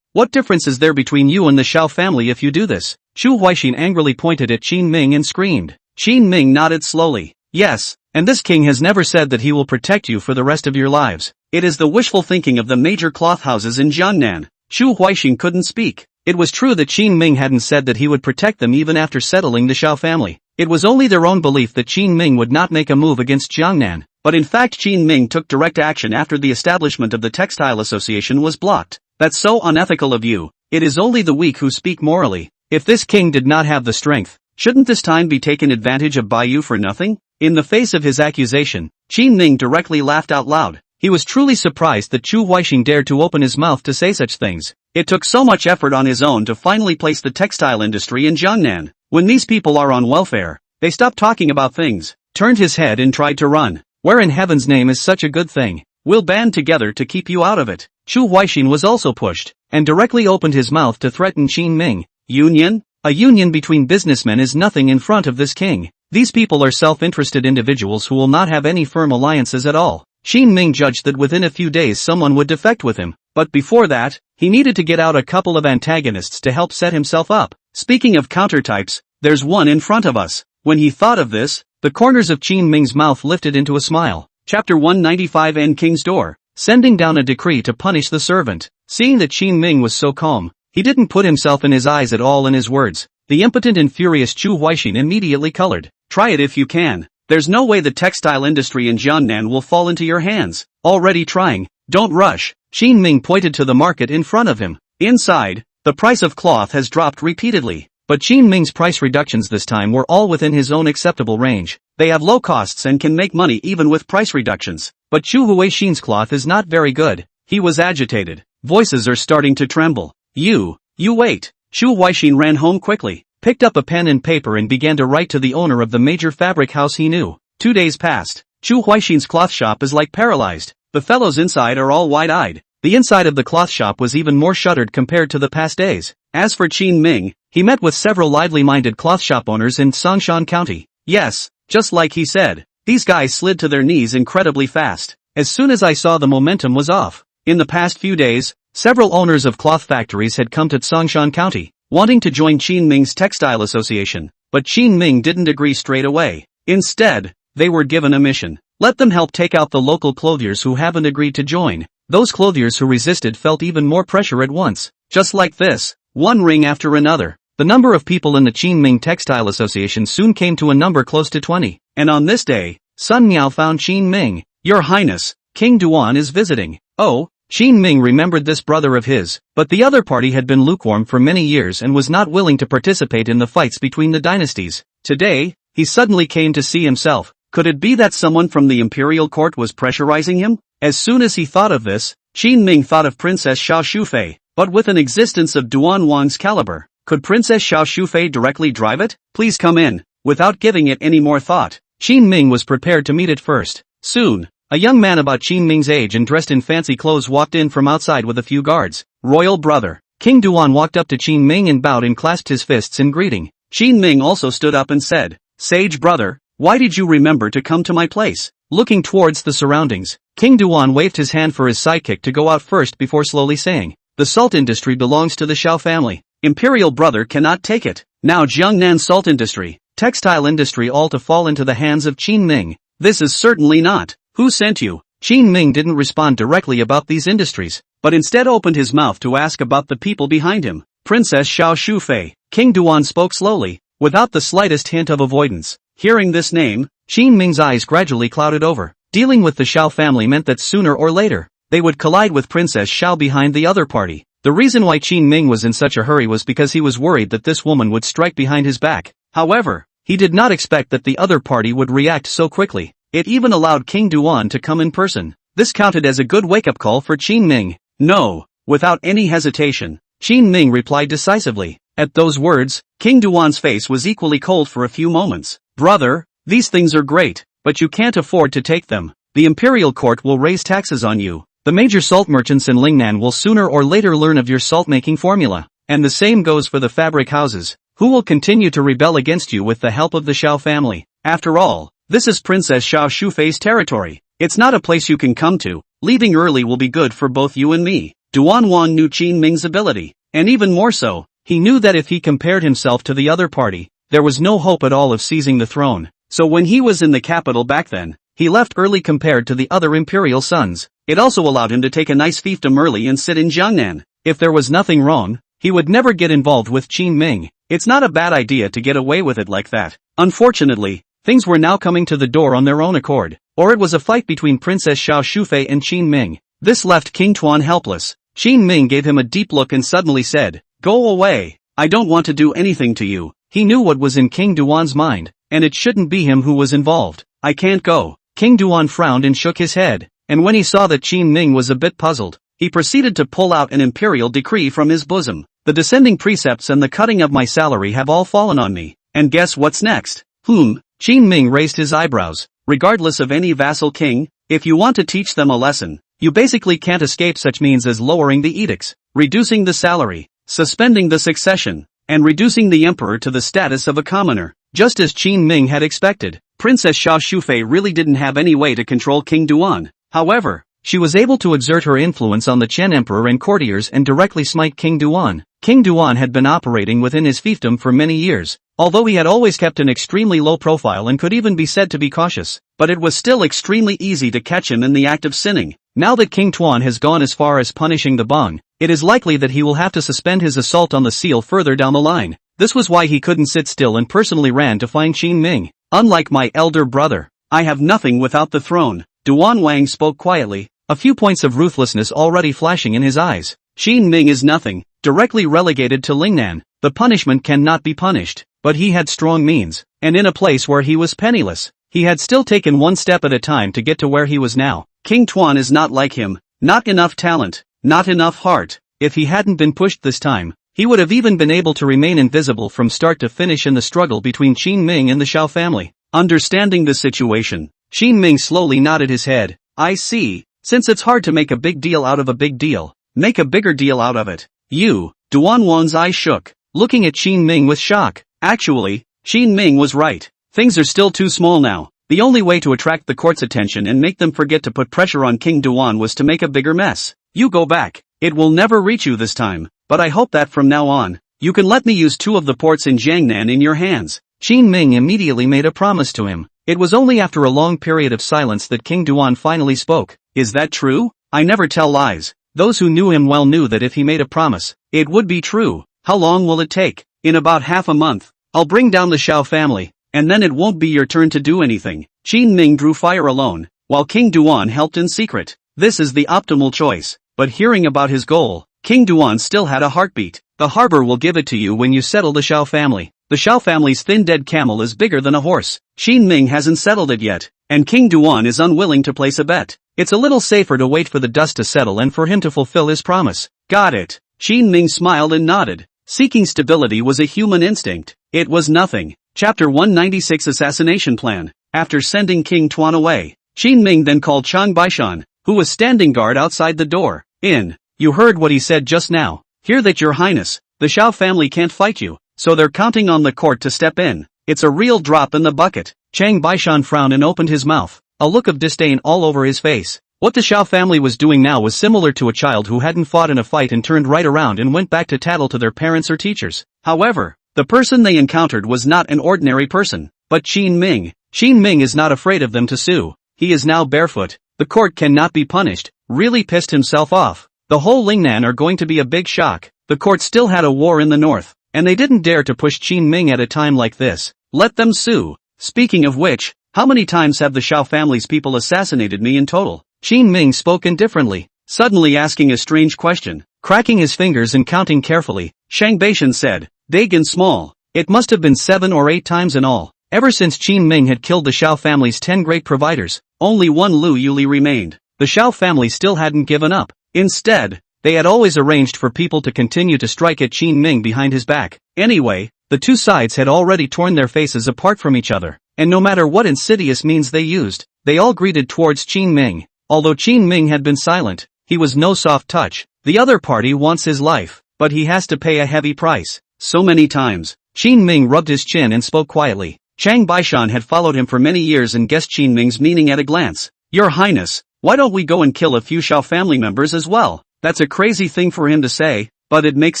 What difference is there between you and the Xiao family if you do this? Chu Huixin angrily pointed at Qin Ming and screamed. Qin Ming nodded slowly. Yes, and this king has never said that he will protect you for the rest of your lives. It is the wishful thinking of the major cloth houses in Jiangnan. Chu Huixin couldn't speak. It was true that Qin Ming hadn't said that he would protect them even after settling the Xiao family. It was only their own belief that Qin Ming would not make a move against Jiangnan. But in fact Qin Ming took direct action after the establishment of the Textile Association was blocked. That's so unethical of you. It is only the weak who speak morally. If this king did not have the strength, shouldn't this time be taken advantage of by you for nothing? In the face of his accusation, Qin Ming directly laughed out loud. He was truly surprised that Chu Huixin dared to open his mouth to say such things. It took so much effort on his own to finally place the textile industry in Jiangnan. When these people are on welfare, they stop talking about things, turned his head and tried to run. Where in heaven's name is such a good thing? We'll band together to keep you out of it. Chu Huixin was also pushed, and directly opened his mouth to threaten Qin Ming. Union? A union between businessmen is nothing in front of this king. These people are self-interested individuals who will not have any firm alliances at all. Qin Ming judged that within a few days someone would defect with him, but before that, he needed to get out a couple of antagonists to help set himself up. Speaking of countertypes, there's one in front of us. When he thought of this, the corners of Qin Ming's mouth lifted into a smile. Chapter 195 N King's Door, sending down a decree to punish the servant. Seeing that Qin Ming was so calm, he didn't put himself in his eyes at all in his words. The impotent and furious Chu Huixin immediately colored. Try it if you can. There's no way the textile industry in Jiangnan will fall into your hands. Already trying. Don't rush. Qin Ming pointed to the market in front of him. Inside, the price of cloth has dropped repeatedly. But Qin Ming's price reductions this time were all within his own acceptable range. They have low costs and can make money even with price reductions. But Chu Huixin's cloth is not very good. He was agitated. Voices are starting to tremble. You wait. Chu Huixin ran home quickly, picked up a pen and paper and began to write to the owner of the major fabric house he knew. 2 days passed. Chu Huixin's cloth shop is like paralyzed. The fellows inside are all wide-eyed. The inside of the cloth shop was even more shuttered compared to the past days. As for Qin Ming, he met with several lively-minded cloth shop owners in Sangshan County. Yes, just like he said, these guys slid to their knees incredibly fast. As soon as I saw the momentum was off. In the past few days, several owners of cloth factories had come to Sangshan County, wanting to join Qin Ming's Textile Association, but Qin Ming didn't agree straight away. Instead, they were given a mission. Let them help take out the local clothiers who haven't agreed to join. Those clothiers who resisted felt even more pressure at once. Just like this, one ring after another. The number of people in the Qin Ming Textile Association soon came to a number close to 20. And on this day, Sun Miao found Qin Ming. Your Highness, King Duan is visiting. Oh, Qin Ming remembered this brother of his, but the other party had been lukewarm for many years and was not willing to participate in the fights between the dynasties. Today, he suddenly came to see himself. Could it be that someone from the Imperial court was pressurizing him? As soon as he thought of this, Qin Ming thought of Princess Xiao Shufei, but with an existence of Duan Wang's caliber, could Princess Xiao Shufei directly drive it? Please come in. Without giving it any more thought, Qin Ming was prepared to meet it first. Soon, a young man about Qin Ming's age and dressed in fancy clothes walked in from outside with a few guards. Royal brother. King Duan walked up to Qin Ming and bowed and clasped his fists in greeting. Qin Ming also stood up and said, Sage brother, why did you remember to come to my place? Looking towards the surroundings, King Duan waved his hand for his sidekick to go out first before slowly saying, the salt industry belongs to the Xiao family. Imperial brother cannot take it. Now Jiangnan salt industry, textile industry all to fall into the hands of Qin Ming. This is certainly not. Who sent you? Qin Ming didn't respond directly about these industries. but instead opened his mouth to ask about the people behind him. Princess Xiao Shufei. King Duan spoke slowly, without the slightest hint of avoidance. Hearing this name, Qin Ming's eyes gradually clouded over. Dealing with the Xiao family meant that sooner or later, they would collide with Princess Xiao behind the other party. The reason why Qin Ming was in such a hurry was because he was worried that this woman would strike behind his back. However, he did not expect that the other party would react so quickly. It even allowed King Duan to come in person. This counted as a good wake-up call for Qin Ming. No. Without any hesitation, Qin Ming replied decisively. At those words, King Duan's face was equally cold for a few moments. Brother, these things are great, but you can't afford to take them. The Imperial court will raise taxes on you. The major salt merchants in Lingnan will sooner or later learn of your salt-making formula. And the same goes for the fabric houses, who will continue to rebel against you with the help of the Xiao family. After all, this is Princess Xiao Shufei's territory. It's not a place you can come to. Leaving early will be good for both you and me. Duan Wan knew Qin Ming's ability, and even more so, he knew that if he compared himself to the other party, there was no hope at all of seizing the throne. So when he was in the capital back then, he left early compared to the other imperial sons. It also allowed him to take a nice fiefdom early and sit in Jiangnan. If there was nothing wrong, he would never get involved with Qin Ming. It's not a bad idea to get away with it like that. Unfortunately, things were now coming to the door on their own accord, or it was a fight between Princess Xiao Shufei and Qin Ming. This left King Tuan helpless. Qin Ming gave him a deep look and suddenly said, "Go away. I don't want to do anything to you." He knew what was in King Duan's mind, and it shouldn't be him who was involved. "I can't go." King Duan frowned and shook his head, and when he saw that Qin Ming was a bit puzzled, he proceeded to pull out an imperial decree from his bosom. "The descending precepts and the cutting of my salary have all fallen on me, and guess what's next?" Qin Ming raised his eyebrows. "Regardless of any vassal king, if you want to teach them a lesson, you basically can't escape such means as lowering the edicts, reducing the salary, suspending the succession, and reducing the emperor to the status of a commoner." Just as Qin Ming had expected, Princess Xiao Shufei really didn't have any way to control King Duan. However, she was able to exert her influence on the Chen emperor and courtiers and directly smite King Duan. King Duan had been operating within his fiefdom for many years, although he had always kept an extremely low profile and could even be said to be cautious, but it was still extremely easy to catch him in the act of sinning. Now that King Tuan has gone as far as punishing the Bong, it is likely that he will have to suspend his assault on the seal further down the line. This was why he couldn't sit still and personally ran to find Qin Ming. "Unlike my elder brother, I have nothing without the throne." Duan Wang spoke quietly, a few points of ruthlessness already flashing in his eyes. "Qin Ming is nothing, directly relegated to Lingnan. The punishment cannot be punished, but he had strong means, and in a place where he was penniless, he had still taken one step at a time to get to where he was now. King Tuan is not like him, not enough talent, not enough heart. If he hadn't been pushed this time, he would have even been able to remain invisible from start to finish in the struggle between Qin Ming and the Xiao family." Understanding the situation, Qin Ming slowly nodded his head. "I see. Since it's hard to make a big deal out of a big deal, make a bigger deal out of it." Duan Wan's eyes shook, looking at Qin Ming with shock. Actually, Qin Ming was right. Things are still too small now. The only way to attract the court's attention and make them forget to put pressure on King Duan was to make a bigger mess. "You go back. It will never reach you this time, but I hope that from now on, you can let me use 2 of the ports in Jiangnan in your hands." Qin Ming immediately made a promise to him. It was only after a long period of silence that King Duan finally spoke. "Is that true?" "I never tell lies." Those who knew him well knew that if he made a promise, it would be true. "How long will it take?" "In about half a month. I'll bring down the Xiao family, and then it won't be your turn to do anything." Qin Ming drew fire alone, while King Duan helped in secret. This is the optimal choice, but hearing about his goal, King Duan still had a heartbeat. "The harbor will give it to you when you settle the Xiao family. The Xiao family's thin dead camel is bigger than a horse." Qin Ming hasn't settled it yet, and King Duan is unwilling to place a bet. It's a little safer to wait for the dust to settle and for him to fulfill his promise. "Got it." Qin Ming smiled and nodded. Seeking stability was a human instinct. It was nothing. Chapter 196 Assassination Plan. After sending King Tuan away, Qin Ming then called Chang Baishan, who was standing guard outside the door. "You heard what he said just now. Hear that, Your Highness. The Xiao family can't fight you, so they're counting on the court to step in. It's a real drop in the bucket." Chang Baishan frowned and opened his mouth, a look of disdain all over his face. What the Xiao family was doing now was similar to a child who hadn't fought in a fight and turned right around and went back to tattle to their parents or teachers. However, the person they encountered was not an ordinary person, but Qin Ming. Qin Ming is not afraid of them to sue. He is now barefoot. The court cannot be punished. Really pissed himself off, The whole Lingnan are going to be a big shock. The court still had a war in the north, and they didn't dare to push Qin Ming at a time like this. Let them sue. Speaking of which, how many times have the Shao family's people assassinated me in total? Qin Ming spoke indifferently, suddenly asking a strange question. Cracking his fingers and counting carefully, Shang Beishan said, big and small. It must have been 7 or 8 times in all. Ever since Qin Ming had killed the Shao family's 10 great providers, only one Lu Yuli remained. The Shao family still hadn't given up. Instead, they had always arranged for people to continue to strike at Qin Ming behind his back. Anyway, the two sides had already torn their faces apart from each other, and no matter what insidious means they used, they all greeted towards Qin Ming. Although Qin Ming had been silent, he was no soft touch. The other party wants his life, but he has to pay a heavy price. So many times, Qin Ming rubbed his chin and spoke quietly. Chang Baishan had followed him for many years and guessed Qin Ming's meaning at a glance. Your Highness, why don't we go and kill a few Shao family members as well? That's a crazy thing for him to say, but it makes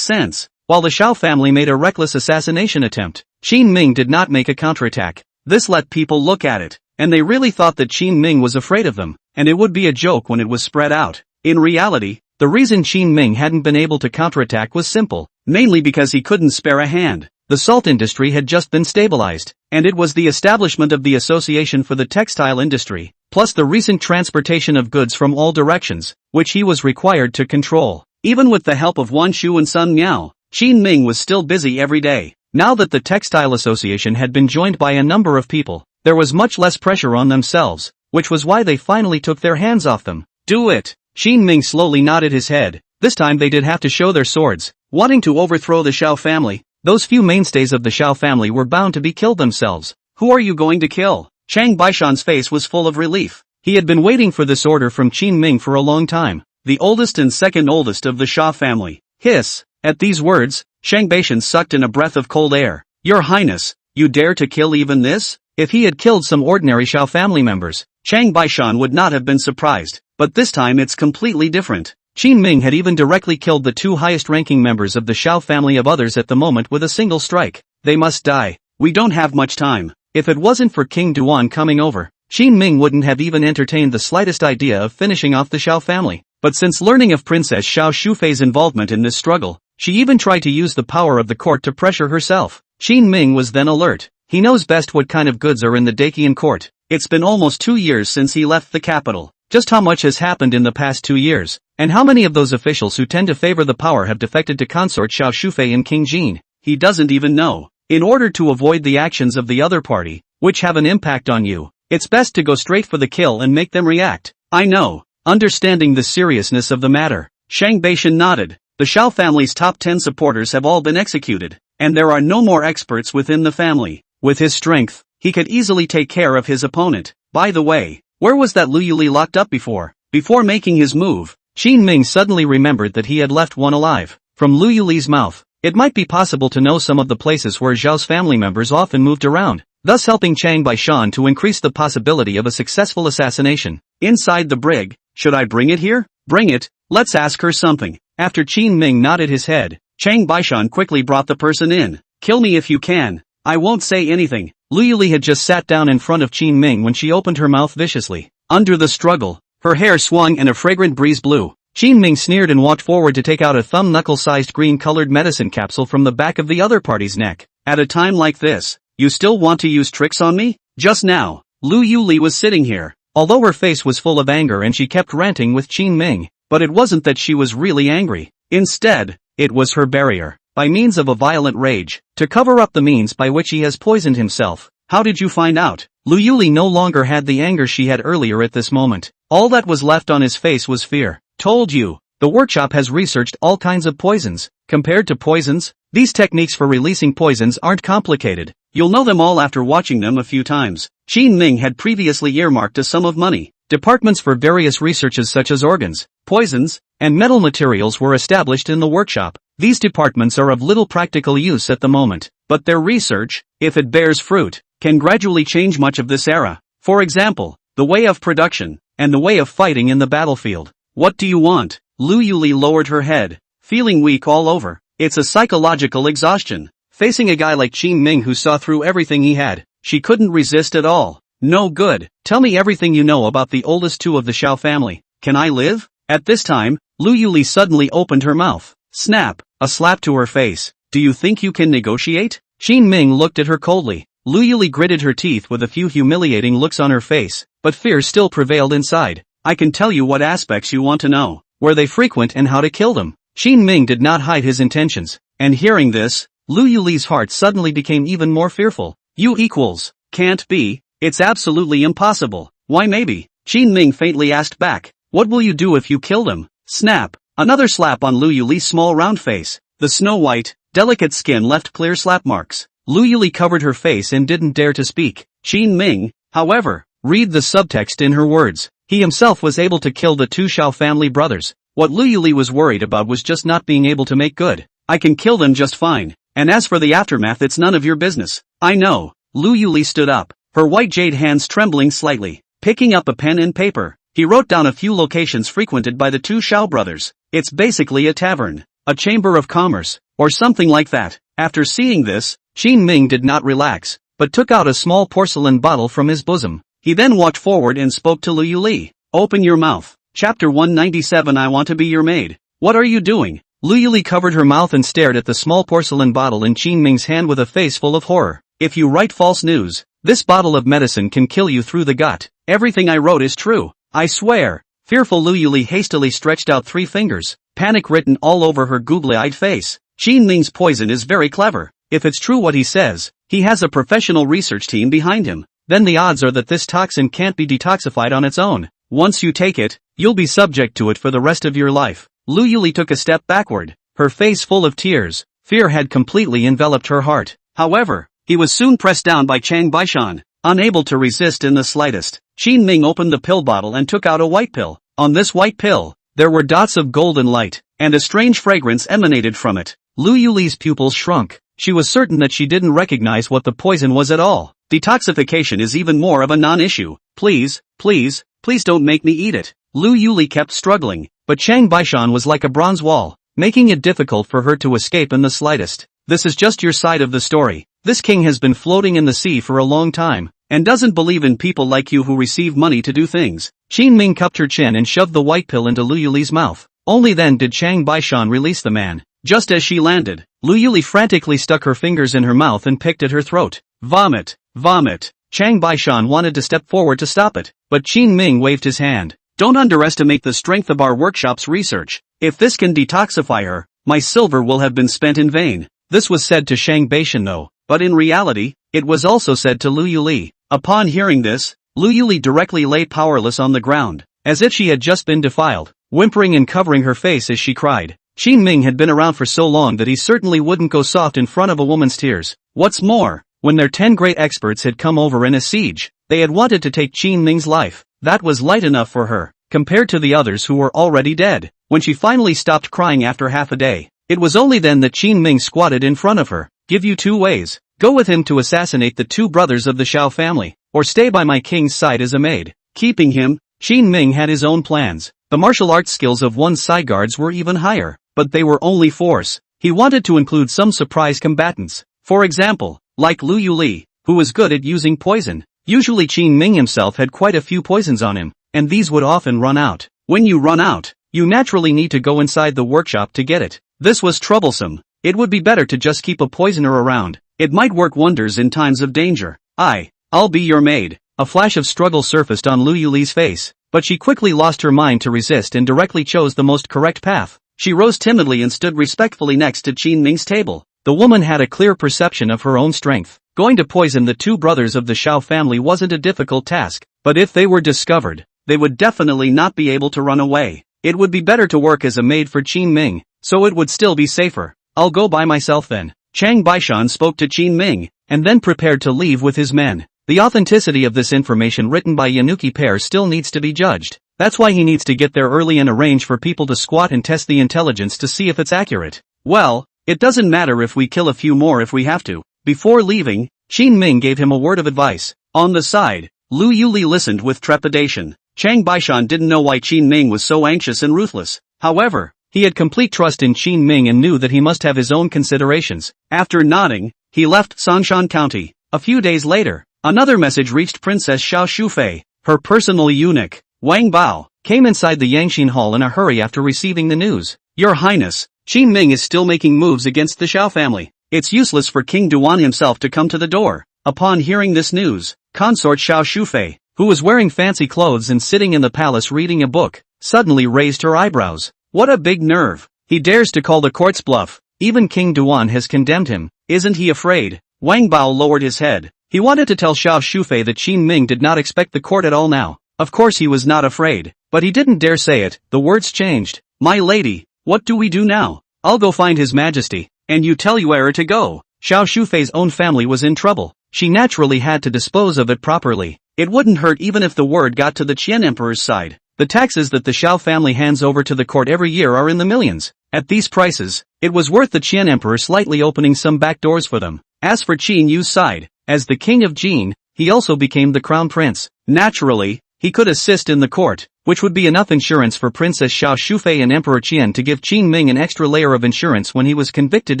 sense. While the Shao family made a reckless assassination attempt, Qin Ming did not make a counterattack. This let people look at it, and they really thought that Qin Ming was afraid of them, and it would be a joke when it was spread out. In reality, the reason Qin Ming hadn't been able to counterattack was simple, mainly because he couldn't spare a hand. The salt industry had just been stabilized, and it was the establishment of the Association for the Textile Industry, plus the recent transportation of goods from all directions, which he was required to control. Even with the help of Wan Shu and Sun Miao, Qin Ming was still busy every day. Now that the Textile Association had been joined by a number of people, there was much less pressure on themselves, which was why they finally took their hands off them. Do it! Qin Ming slowly nodded his head. This time they did have to show their swords. Wanting to overthrow the Shao family, those few mainstays of the Shao family were bound to be killed themselves. Who are you going to kill? Chang Baishan's face was full of relief. He had been waiting for this order from Qin Ming for a long time. The oldest and second oldest of the Shao family. Hiss! At these words, Shang Beishan sucked in a breath of cold air. Your Highness, you dare to kill even this? If he had killed some ordinary Shao family members, Chang Baishan would not have been surprised. But this time it's completely different. Qin Ming had even directly killed the two highest-ranking members of the Shao family of others at the moment with a single strike. They must die. We don't have much time. If it wasn't for King Duan coming over, Qin Ming wouldn't have even entertained the slightest idea of finishing off the Shao family. But since learning of Princess Shao Shufei's involvement in this struggle, she even tried to use the power of the court to pressure herself. Qin Ming was then alert. He knows best what kind of goods are in the Dakian court. It's been almost 2 years since he left the capital. Just how much has happened in the past 2 years, and how many of those officials who tend to favor the power have defected to consort Shao Shufei and King Jin? He doesn't even know. In order to avoid the actions of the other party, which have an impact on you, it's best to go straight for the kill and make them react. I know. Understanding the seriousness of the matter, Shang Beishan nodded. The Shao family's top 10 supporters have all been executed, and there are no more experts within the family. With his strength, he could easily take care of his opponent. By the way, where was that Lu Yuli locked up before? Before making his move, Qin Ming suddenly remembered that he had left one alive. From Lu Yuli's mouth, it might be possible to know some of the places where Zhao's family members often moved around, thus helping Chang Baishan to increase the possibility of a successful assassination. Inside the brig, should I bring it here? Bring it, let's ask her something. After Qin Ming nodded his head, Chang Baishan quickly brought the person in. Kill me if you can. I won't say anything. Lu Yuli had just sat down in front of Qin Ming when she opened her mouth viciously. Under the struggle, her hair swung and a fragrant breeze blew. Qin Ming sneered and walked forward to take out a thumb knuckle-sized green-colored medicine capsule from the back of the other party's neck. At a time like this, you still want to use tricks on me? Just now, Lu Yuli was sitting here. Although her face was full of anger and she kept ranting with Qin Ming, but it wasn't that she was really angry. Instead, it was her barrier. By means of a violent rage, to cover up the means by which he has poisoned himself. How did you find out? Lu Yuli no longer had the anger she had earlier at this moment. All that was left on his face was fear. Told you, the workshop has researched all kinds of poisons. Compared to poisons, these techniques for releasing poisons aren't complicated. You'll know them all after watching them a few times. Qin Ming had previously earmarked a sum of money. Departments for various researches such as organs, poisons, and metal materials were established in the workshop. These departments are of little practical use at the moment, but their research, if it bears fruit, can gradually change much of this era. For example, the way of production, and the way of fighting in the battlefield. What do you want? Lu Yuli lowered her head, feeling weak all over. It's a psychological exhaustion. Facing a guy like Qin Ming who saw through everything he had, she couldn't resist at all. No good. Tell me everything you know about the oldest two of the Shao family. Can I live? At this time, Lu Yuli suddenly opened her mouth. Snap, a slap to her face. Do you think you can negotiate? Qin Ming looked at her coldly. Lu Yuli gritted her teeth with a few humiliating looks on her face, but fear still prevailed inside. I can tell you what aspects you want to know, where they frequent and how to kill them. Qin Ming did not hide his intentions, and hearing this, Lu Yuli's heart suddenly became even more fearful. You equals, can't be, it's absolutely impossible. Why maybe? Qin Ming faintly asked back. What will you do if you kill them? Snap, another slap on Lu Yuli's small round face. The snow-white, delicate skin left clear slap marks. Lu Yuli covered her face and didn't dare to speak. Qin Ming, however, read the subtext in her words. He himself was able to kill the two Shao family brothers. What Lu Yuli was worried about was just not being able to make good. I can kill them just fine, and as for the aftermath, it's none of your business. I know. Lu Yuli stood up, her white jade hands trembling slightly. Picking up a pen and paper, he wrote down a few locations frequented by the two Shao brothers. It's basically a tavern, a chamber of commerce, or something like that. After seeing this, Qin Ming did not relax, but took out a small porcelain bottle from his bosom. He then walked forward and spoke to Lu Yuli. Open your mouth. Chapter 197. I want to be your maid. What are you doing? Lu Yuli covered her mouth and stared at the small porcelain bottle in Qin Ming's hand with a face full of horror. If you write false news, this bottle of medicine can kill you through the gut. Everything I wrote is true. I swear. Fearful Lu Yuli hastily stretched out 3 fingers, panic written all over her googly-eyed face. Qin Ming's poison is very clever. If it's true what he says, he has a professional research team behind him. Then the odds are that this toxin can't be detoxified on its own. Once you take it, you'll be subject to it for the rest of your life. Lu Yuli took a step backward, her face full of tears. Fear had completely enveloped her heart. However, he was soon pressed down by Chang Baishan, unable to resist in the slightest. Qin Ming opened the pill bottle and took out a white pill. On this white pill, there were dots of golden light, and a strange fragrance emanated from it. Lu Yuli's pupils shrunk. She was certain that she didn't recognize what the poison was at all. Detoxification is even more of a non-issue. Please, please, please don't make me eat it. Lu Yuli kept struggling, but Chang Baishan was like a bronze wall, making it difficult for her to escape in the slightest. This is just your side of the story. This king has been floating in the sea for a long time, and doesn't believe in people like you who receive money to do things. Qin Ming cupped her chin and shoved the white pill into Lu Yuli's mouth. Only then did Chang Baishan release the man. Just as she landed, Lu Yuli frantically stuck her fingers in her mouth and picked at her throat. Vomit, vomit. Chang Baishan wanted to step forward to stop it, but Qin Ming waved his hand. Don't underestimate the strength of our workshop's research. If this can detoxify her, my silver will have been spent in vain. This was said to Chang Baishan though, but in reality, it was also said to Lu Yuli. Upon hearing this, Lu Yuli directly lay powerless on the ground, as if she had just been defiled, whimpering and covering her face as she cried. Qin Ming had been around for so long that he certainly wouldn't go soft in front of a woman's tears. What's more, when their 10 great experts had come over in a siege, they had wanted to take Qin Ming's life. That was light enough for her, compared to the others who were already dead. When she finally stopped crying after half a day, it was only then that Qin Ming squatted in front of her. Give you 2 ways. Go with him to assassinate the 2 brothers of the Shao family, or stay by my king's side as a maid. Keeping him, Qin Ming had his own plans. The martial arts skills of one's side guards were even higher, but they were only force. He wanted to include some surprise combatants. For example, like Lu Yuli, who was good at using poison. Usually Qin Ming himself had quite a few poisons on him, and these would often run out. When you run out, you naturally need to go inside the workshop to get it. This was troublesome. It would be better to just keep a poisoner around. It might work wonders in times of danger. I'll be your maid. A flash of struggle surfaced on Lu Yuli's face, but she quickly lost her mind to resist and directly chose the most correct path. She rose timidly and stood respectfully next to Qin Ming's table. The woman had a clear perception of her own strength. Going to poison the 2 brothers of the Shao family wasn't a difficult task, but if they were discovered, they would definitely not be able to run away. It would be better to work as a maid for Qin Ming, so it would still be safer. I'll go by myself then. Chang Baishan spoke to Qin Ming, and then prepared to leave with his men. The authenticity of this information written by Yanuki pair still needs to be judged. That's why he needs to get there early and arrange for people to squat and test the intelligence to see if it's accurate. Well, it doesn't matter if we kill a few more if we have to. Before leaving, Qin Ming gave him a word of advice. On the side, Lu Yuli listened with trepidation. Chang Baishan didn't know why Qin Ming was so anxious and ruthless. However, he had complete trust in Qin Ming and knew that he must have his own considerations. After nodding, he left Sangshan County. A few days later, another message reached Princess Xiao Shufei, her personal eunuch. Wang Bao, came inside the Yangshin Hall in a hurry after receiving the news. Your Highness, Qin Ming is still making moves against the Xiao family. It's useless for King Duan himself to come to the door. Upon hearing this news, consort Xiao Shufei, who was wearing fancy clothes and sitting in the palace reading a book, suddenly raised her eyebrows. What a big nerve! He dares to call the court's bluff. Even King Duan has condemned him. Isn't he afraid? Wang Bao lowered his head. He wanted to tell Xiao Shufei that Qin Ming did not expect the court at all now. Of course he was not afraid, but he didn't dare say it. The words changed. My lady, what do we do now? I'll go find His Majesty, and you tell where to go. Xiao Shufei's own family was in trouble. She naturally had to dispose of it properly. It wouldn't hurt even if the word got to the Qian Emperor's side. The taxes that the Xiao family hands over to the court every year are in the millions. At these prices, it was worth the Qian Emperor slightly opening some back doors for them. As for Qin Yu's side, as the king of Jin, he also became the crown prince. Naturally, he could assist in the court, which would be enough insurance for Princess Xiao Shufei and Emperor Qian to give Qin Ming an extra layer of insurance when he was convicted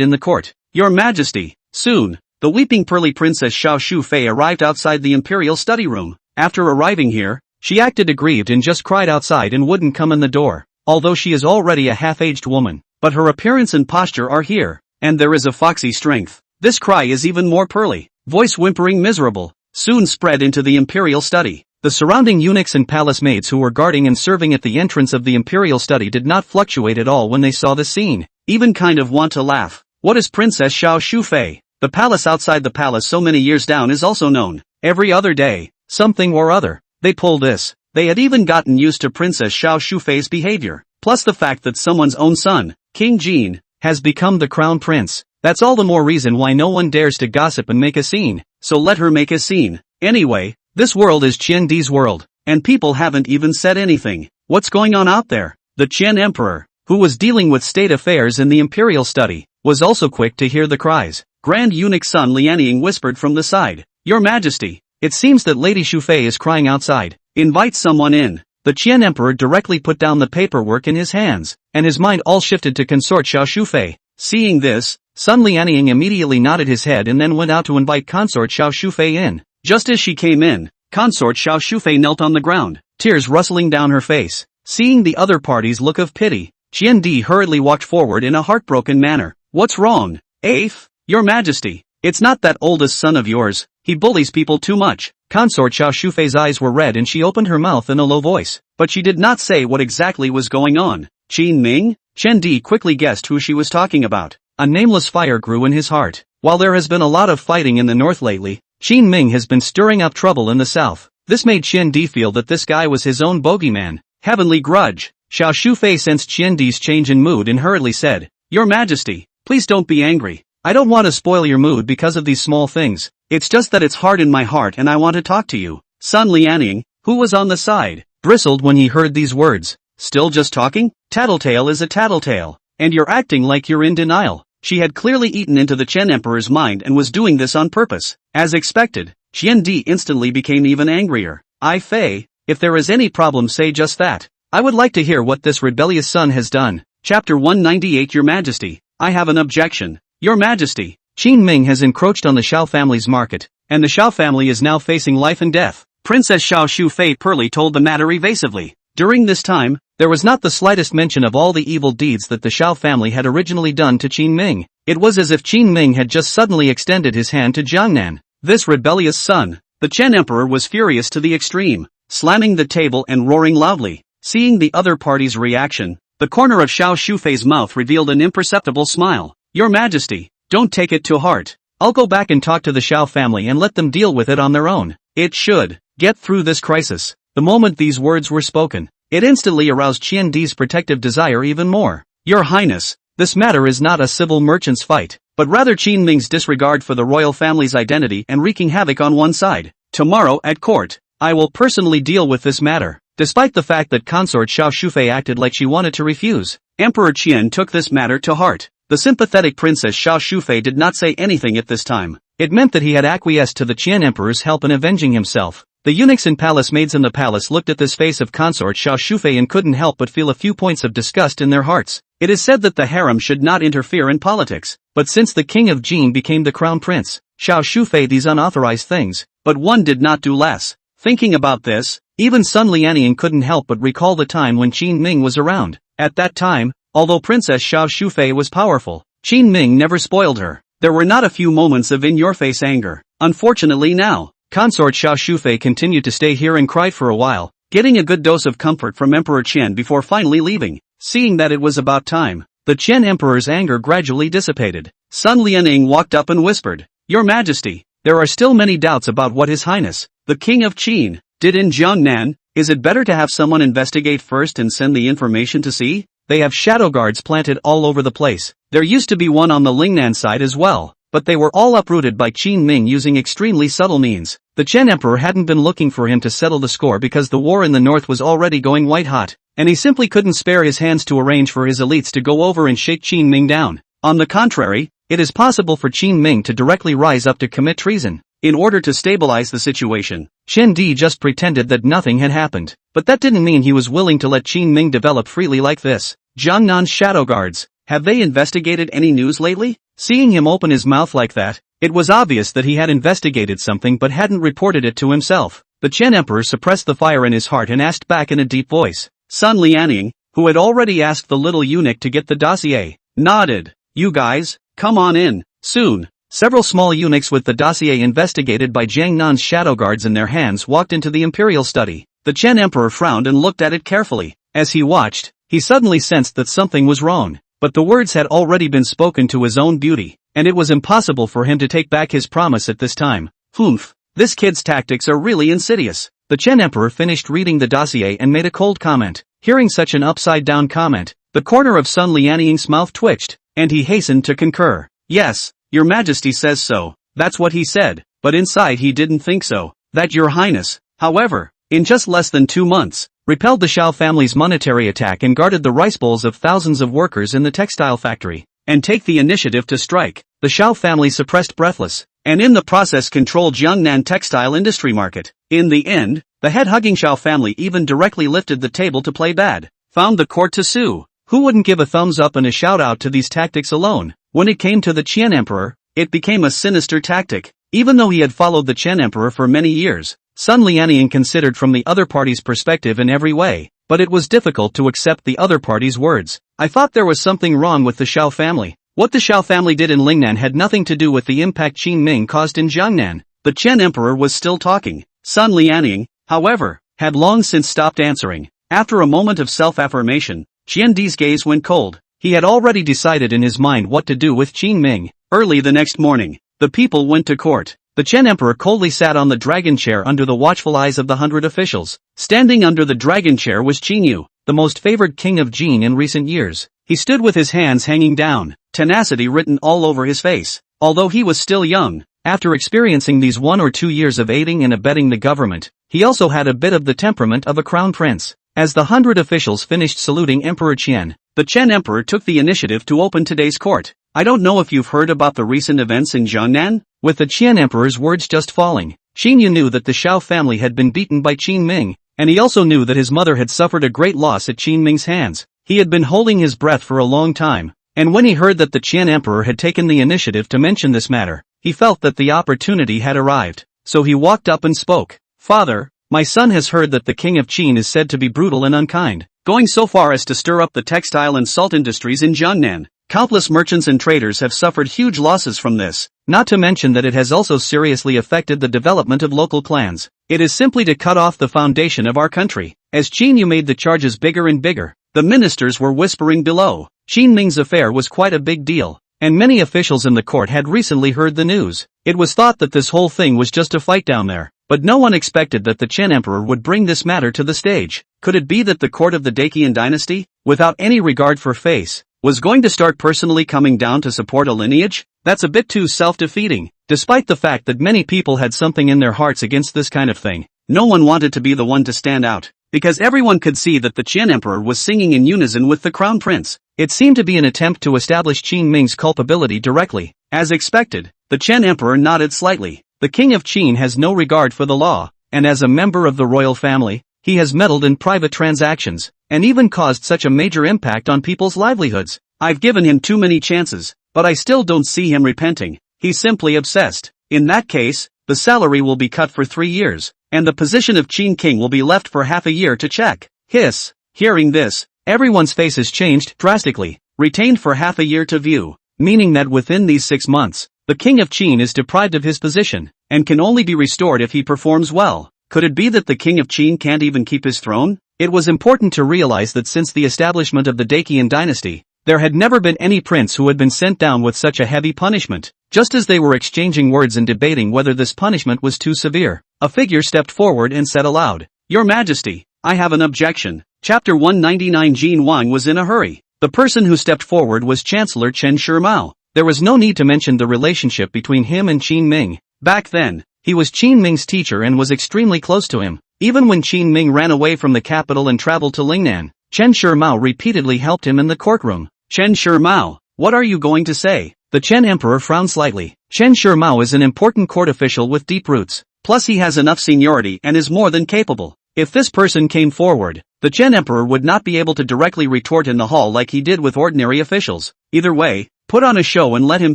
in the court. Your Majesty, soon, the weeping pearly Princess Xiao Shufei arrived outside the Imperial study room. After arriving here, she acted aggrieved and just cried outside and wouldn't come in the door, although she is already a half-aged woman. But her appearance and posture are here, and there is a foxy strength. This cry is even more pearly, voice whimpering miserable, soon spread into the Imperial study. The surrounding eunuchs and palace maids who were guarding and serving at the entrance of the Imperial study did not fluctuate at all when they saw the scene, even kind of want to laugh. What is Princess Xiao Shufei? The palace outside the palace so many years down is also known. Every other day, something or other. They pull this. They had even gotten used to Princess Xiao Shufei's behavior, plus the fact that someone's own son, King Jin, has become the crown prince. That's all the more reason why no one dares to gossip and make a scene, so let her make a scene. Anyway, this world is Qian Di's world, and people haven't even said anything. What's going on out there? The Qian Emperor, who was dealing with state affairs in the Imperial study, was also quick to hear the cries. Grand Eunuch Sun Lianying whispered from the side. Your Majesty, it seems that Lady Shufei is crying outside. Invite someone in. The Qian Emperor directly put down the paperwork in his hands, and his mind all shifted to consort Xiao Shufei. Seeing this, Sun Lianying immediately nodded his head and then went out to invite consort Xiao Shufei in. Just as she came in, consort Xiao Shufei knelt on the ground, tears rustling down her face. Seeing the other party's look of pity, Qian Di hurriedly walked forward in a heartbroken manner. What's wrong? Afe? Your Majesty, it's not that oldest son of yours. He bullies people too much. Consort Xiao Shufei's eyes were red and she opened her mouth in a low voice, but she did not say what exactly was going on. Qin Ming? Chen Di quickly guessed who she was talking about. A nameless fire grew in his heart. While there has been a lot of fighting in the north lately, Qin Ming has been stirring up trouble in the south. This made Chen Di feel that this guy was his own bogeyman. Heavenly grudge. Xiao Shufei sensed Chen Di's change in mood and hurriedly said, Your Majesty, please don't be angry. I don't want to spoil your mood because of these small things. It's just that it's hard in my heart and I want to talk to you. Sun Lianying, who was on the side, bristled when he heard these words. Still just talking? Tattletale is a tattletale. And you're acting like you're in denial. She had clearly eaten into the Qian Emperor's mind and was doing this on purpose. As expected, Qian Di instantly became even angrier. I Fei, if there is any problem say just that. I would like to hear what this rebellious son has done. Chapter 198 Your Majesty, I have an objection. Your Majesty, Qin Ming has encroached on the Xiao family's market, and the Xiao family is now facing life and death. Princess Xiao Shufei Pearly told the matter evasively. During this time, there was not the slightest mention of all the evil deeds that the Xiao family had originally done to Qin Ming. It was as if Qin Ming had just suddenly extended his hand to Jiangnan. This rebellious son. The Qian Emperor was furious to the extreme, slamming the table and roaring loudly. Seeing the other party's reaction, the corner of Xiao Shufei's mouth revealed an imperceptible smile. Your Majesty, don't take it to heart. I'll go back and talk to the Xiao family and let them deal with it on their own. It should get through this crisis. The moment these words were spoken, it instantly aroused Qian Di's protective desire even more. Your Highness, this matter is not a civil merchant's fight, but rather Qin Ming's disregard for the royal family's identity and wreaking havoc on one side. Tomorrow at court, I will personally deal with this matter. Despite the fact that consort Xiao Shufei acted like she wanted to refuse, Emperor Qian took this matter to heart. The sympathetic Princess Xiao Shufei did not say anything at this time. It meant that he had acquiesced to the Qian Emperor's help in avenging himself. The eunuchs and palace maids in the palace looked at this face of consort Xiao Shufei and couldn't help but feel a few points of disgust in their hearts. It is said that the harem should not interfere in politics, but since the king of Jin became the crown prince, Xiao Shufei these unauthorized things, but one did not do less. Thinking about this, even Sun Lianying couldn't help but recall the time when Qin Ming was around. At that time, although Princess Xiao Shufei was powerful, Qin Ming never spoiled her. There were not a few moments of in-your-face anger. Unfortunately now, Consort Xiao Shufei continued to stay here and cried for a while, getting a good dose of comfort from Emperor Qian before finally leaving. Seeing that it was about time, the Qian Emperor's anger gradually dissipated. Sun Lianying walked up and whispered, "Your Majesty, there are still many doubts about what His Highness, the King of Qin, did in Jiangnan. Is it better to have someone investigate first and send the information to see? They have shadow guards planted all over the place. There used to be one on the Lingnan side as well, but they were all uprooted by Qin Ming using extremely subtle means." The Qian Emperor hadn't been looking for him to settle the score because the war in the north was already going white hot, and he simply couldn't spare his hands to arrange for his elites to go over and shake Qin Ming down. On the contrary, it is possible for Qin Ming to directly rise up to commit treason. In order to stabilize the situation, Chen Di just pretended that nothing had happened, but that didn't mean he was willing to let Qin Ming develop freely like this. Jiangnan's shadow guards, have they investigated any news lately? Seeing him open his mouth like that, it was obvious that he had investigated something but hadn't reported it to himself. The Qian Emperor suppressed the fire in his heart and asked back in a deep voice. Sun Lianying, who had already asked the little eunuch to get the dossier, nodded. "You guys, come on in." Soon, several small eunuchs with the dossier investigated by Jiangnan's shadow guards in their hands walked into the Imperial study. The Qian Emperor frowned and looked at it carefully. As he watched, he suddenly sensed that something was wrong. But the words had already been spoken to his own beauty, and it was impossible for him to take back his promise at this time. Humph, this kid's tactics are really insidious. The Qian Emperor finished reading the dossier and made a cold comment. Hearing such an upside-down comment, the corner of Sun Lianying's mouth twitched, and he hastened to concur. "Yes, Your Majesty says so." That's what he said, but inside he didn't think so. That Your Highness, however, in just less than 2 months, repelled the Shao family's monetary attack and guarded the rice bowls of thousands of workers in the textile factory, and take the initiative to strike. The Shao family suppressed breathless, and in the process controlled Jiangnan textile industry market. In the end, the head-hugging Shao family even directly lifted the table to play bad, found the court to sue. Who wouldn't give a thumbs up and a shout out to these tactics alone? When it came to the Qian Emperor, it became a sinister tactic. Even though he had followed the Qian Emperor for many years, Sun Lianying considered from the other party's perspective in every way, but it was difficult to accept the other party's words. "I thought there was something wrong with the Shao family. What the Shao family did in Lingnan had nothing to do with the impact Qin Ming caused in Jiangnan." The Qian Emperor was still talking. Sun Lianying, however, had long since stopped answering. After a moment of self-affirmation, Qian Di's gaze went cold. He had already decided in his mind what to do with Qin Ming. Early the next morning, the people went to court. The Qian Emperor coldly sat on the dragon chair under the watchful eyes of the 100 officials. Standing under the dragon chair was Qin Yu, the most favored king of Jin in recent years. He stood with his hands hanging down, tenacity written all over his face. Although he was still young, after experiencing these 1 or 2 years of aiding and abetting the government, he also had a bit of the temperament of a crown prince. As the 100 officials finished saluting Emperor Qian, the Qian Emperor took the initiative to open today's court. "I don't know if you've heard about the recent events in Jiangnan?" With the Qian Emperor's words just falling, Qin Yu knew that the Shao family had been beaten by Qin Ming, and he also knew that his mother had suffered a great loss at Qin Ming's hands. He had been holding his breath for a long time, and when he heard that the Qian Emperor had taken the initiative to mention this matter, he felt that the opportunity had arrived. So he walked up and spoke. "Father, my son has heard that the king of Qin is said to be brutal and unkind, going so far as to stir up the textile and salt industries in Jiangnan. Countless merchants and traders have suffered huge losses from this, not to mention that it has also seriously affected the development of local clans. It is simply to cut off the foundation of our country." As Qin Yu made the charges bigger and bigger, the ministers were whispering below. Qin Ming's affair was quite a big deal, and many officials in the court had recently heard the news. It was thought that this whole thing was just a fight down there, but no one expected that the Qian Emperor would bring this matter to the stage. Could it be that the court of the Dacian dynasty, without any regard for face, was going to start personally coming down to support a lineage? That's a bit too self-defeating. Despite the fact that many people had something in their hearts against this kind of thing, no one wanted to be the one to stand out, because everyone could see that the Qian Emperor was singing in unison with the crown prince. It seemed to be an attempt to establish Qin Ming's culpability directly. As expected, the Qian Emperor nodded slightly. The king of Qin has no regard for the law, and as a member of the royal family, he has meddled in private transactions, and even caused such a major impact on people's livelihoods. I've given him too many chances, but I still don't see him repenting. He's simply obsessed. In that case, the salary will be cut for 3 years, and the position of Qin King will be left for half a year to check. Hiss. Hearing this, everyone's faces changed drastically. Retained for half a year to view, meaning that within these 6 months, the King of Qin is deprived of his position, and can only be restored if he performs well. Could it be that the King of Qin can't even keep his throne? It was important to realize that since the establishment of the Dacian dynasty, there had never been any prince who had been sent down with such a heavy punishment. Just as they were exchanging words and debating whether this punishment was too severe, a figure stepped forward and said aloud, "Your Majesty, I have an objection." Chapter 199. Jin Wang was in a hurry. The person who stepped forward was Chancellor Chen Shimao. There was no need to mention the relationship between him and Qin Ming. Back then, he was Qin Ming's teacher and was extremely close to him. Even when Qin Ming ran away from the capital and traveled to Lingnan, Chen Shimao repeatedly helped him in the courtroom. Chen Shimao, what are you going to say? The Chen Emperor frowned slightly. Chen Shimao is an important court official with deep roots, plus he has enough seniority and is more than capable. If this person came forward, the Chen Emperor would not be able to directly retort in the hall like he did with ordinary officials. Either way, put on a show and let him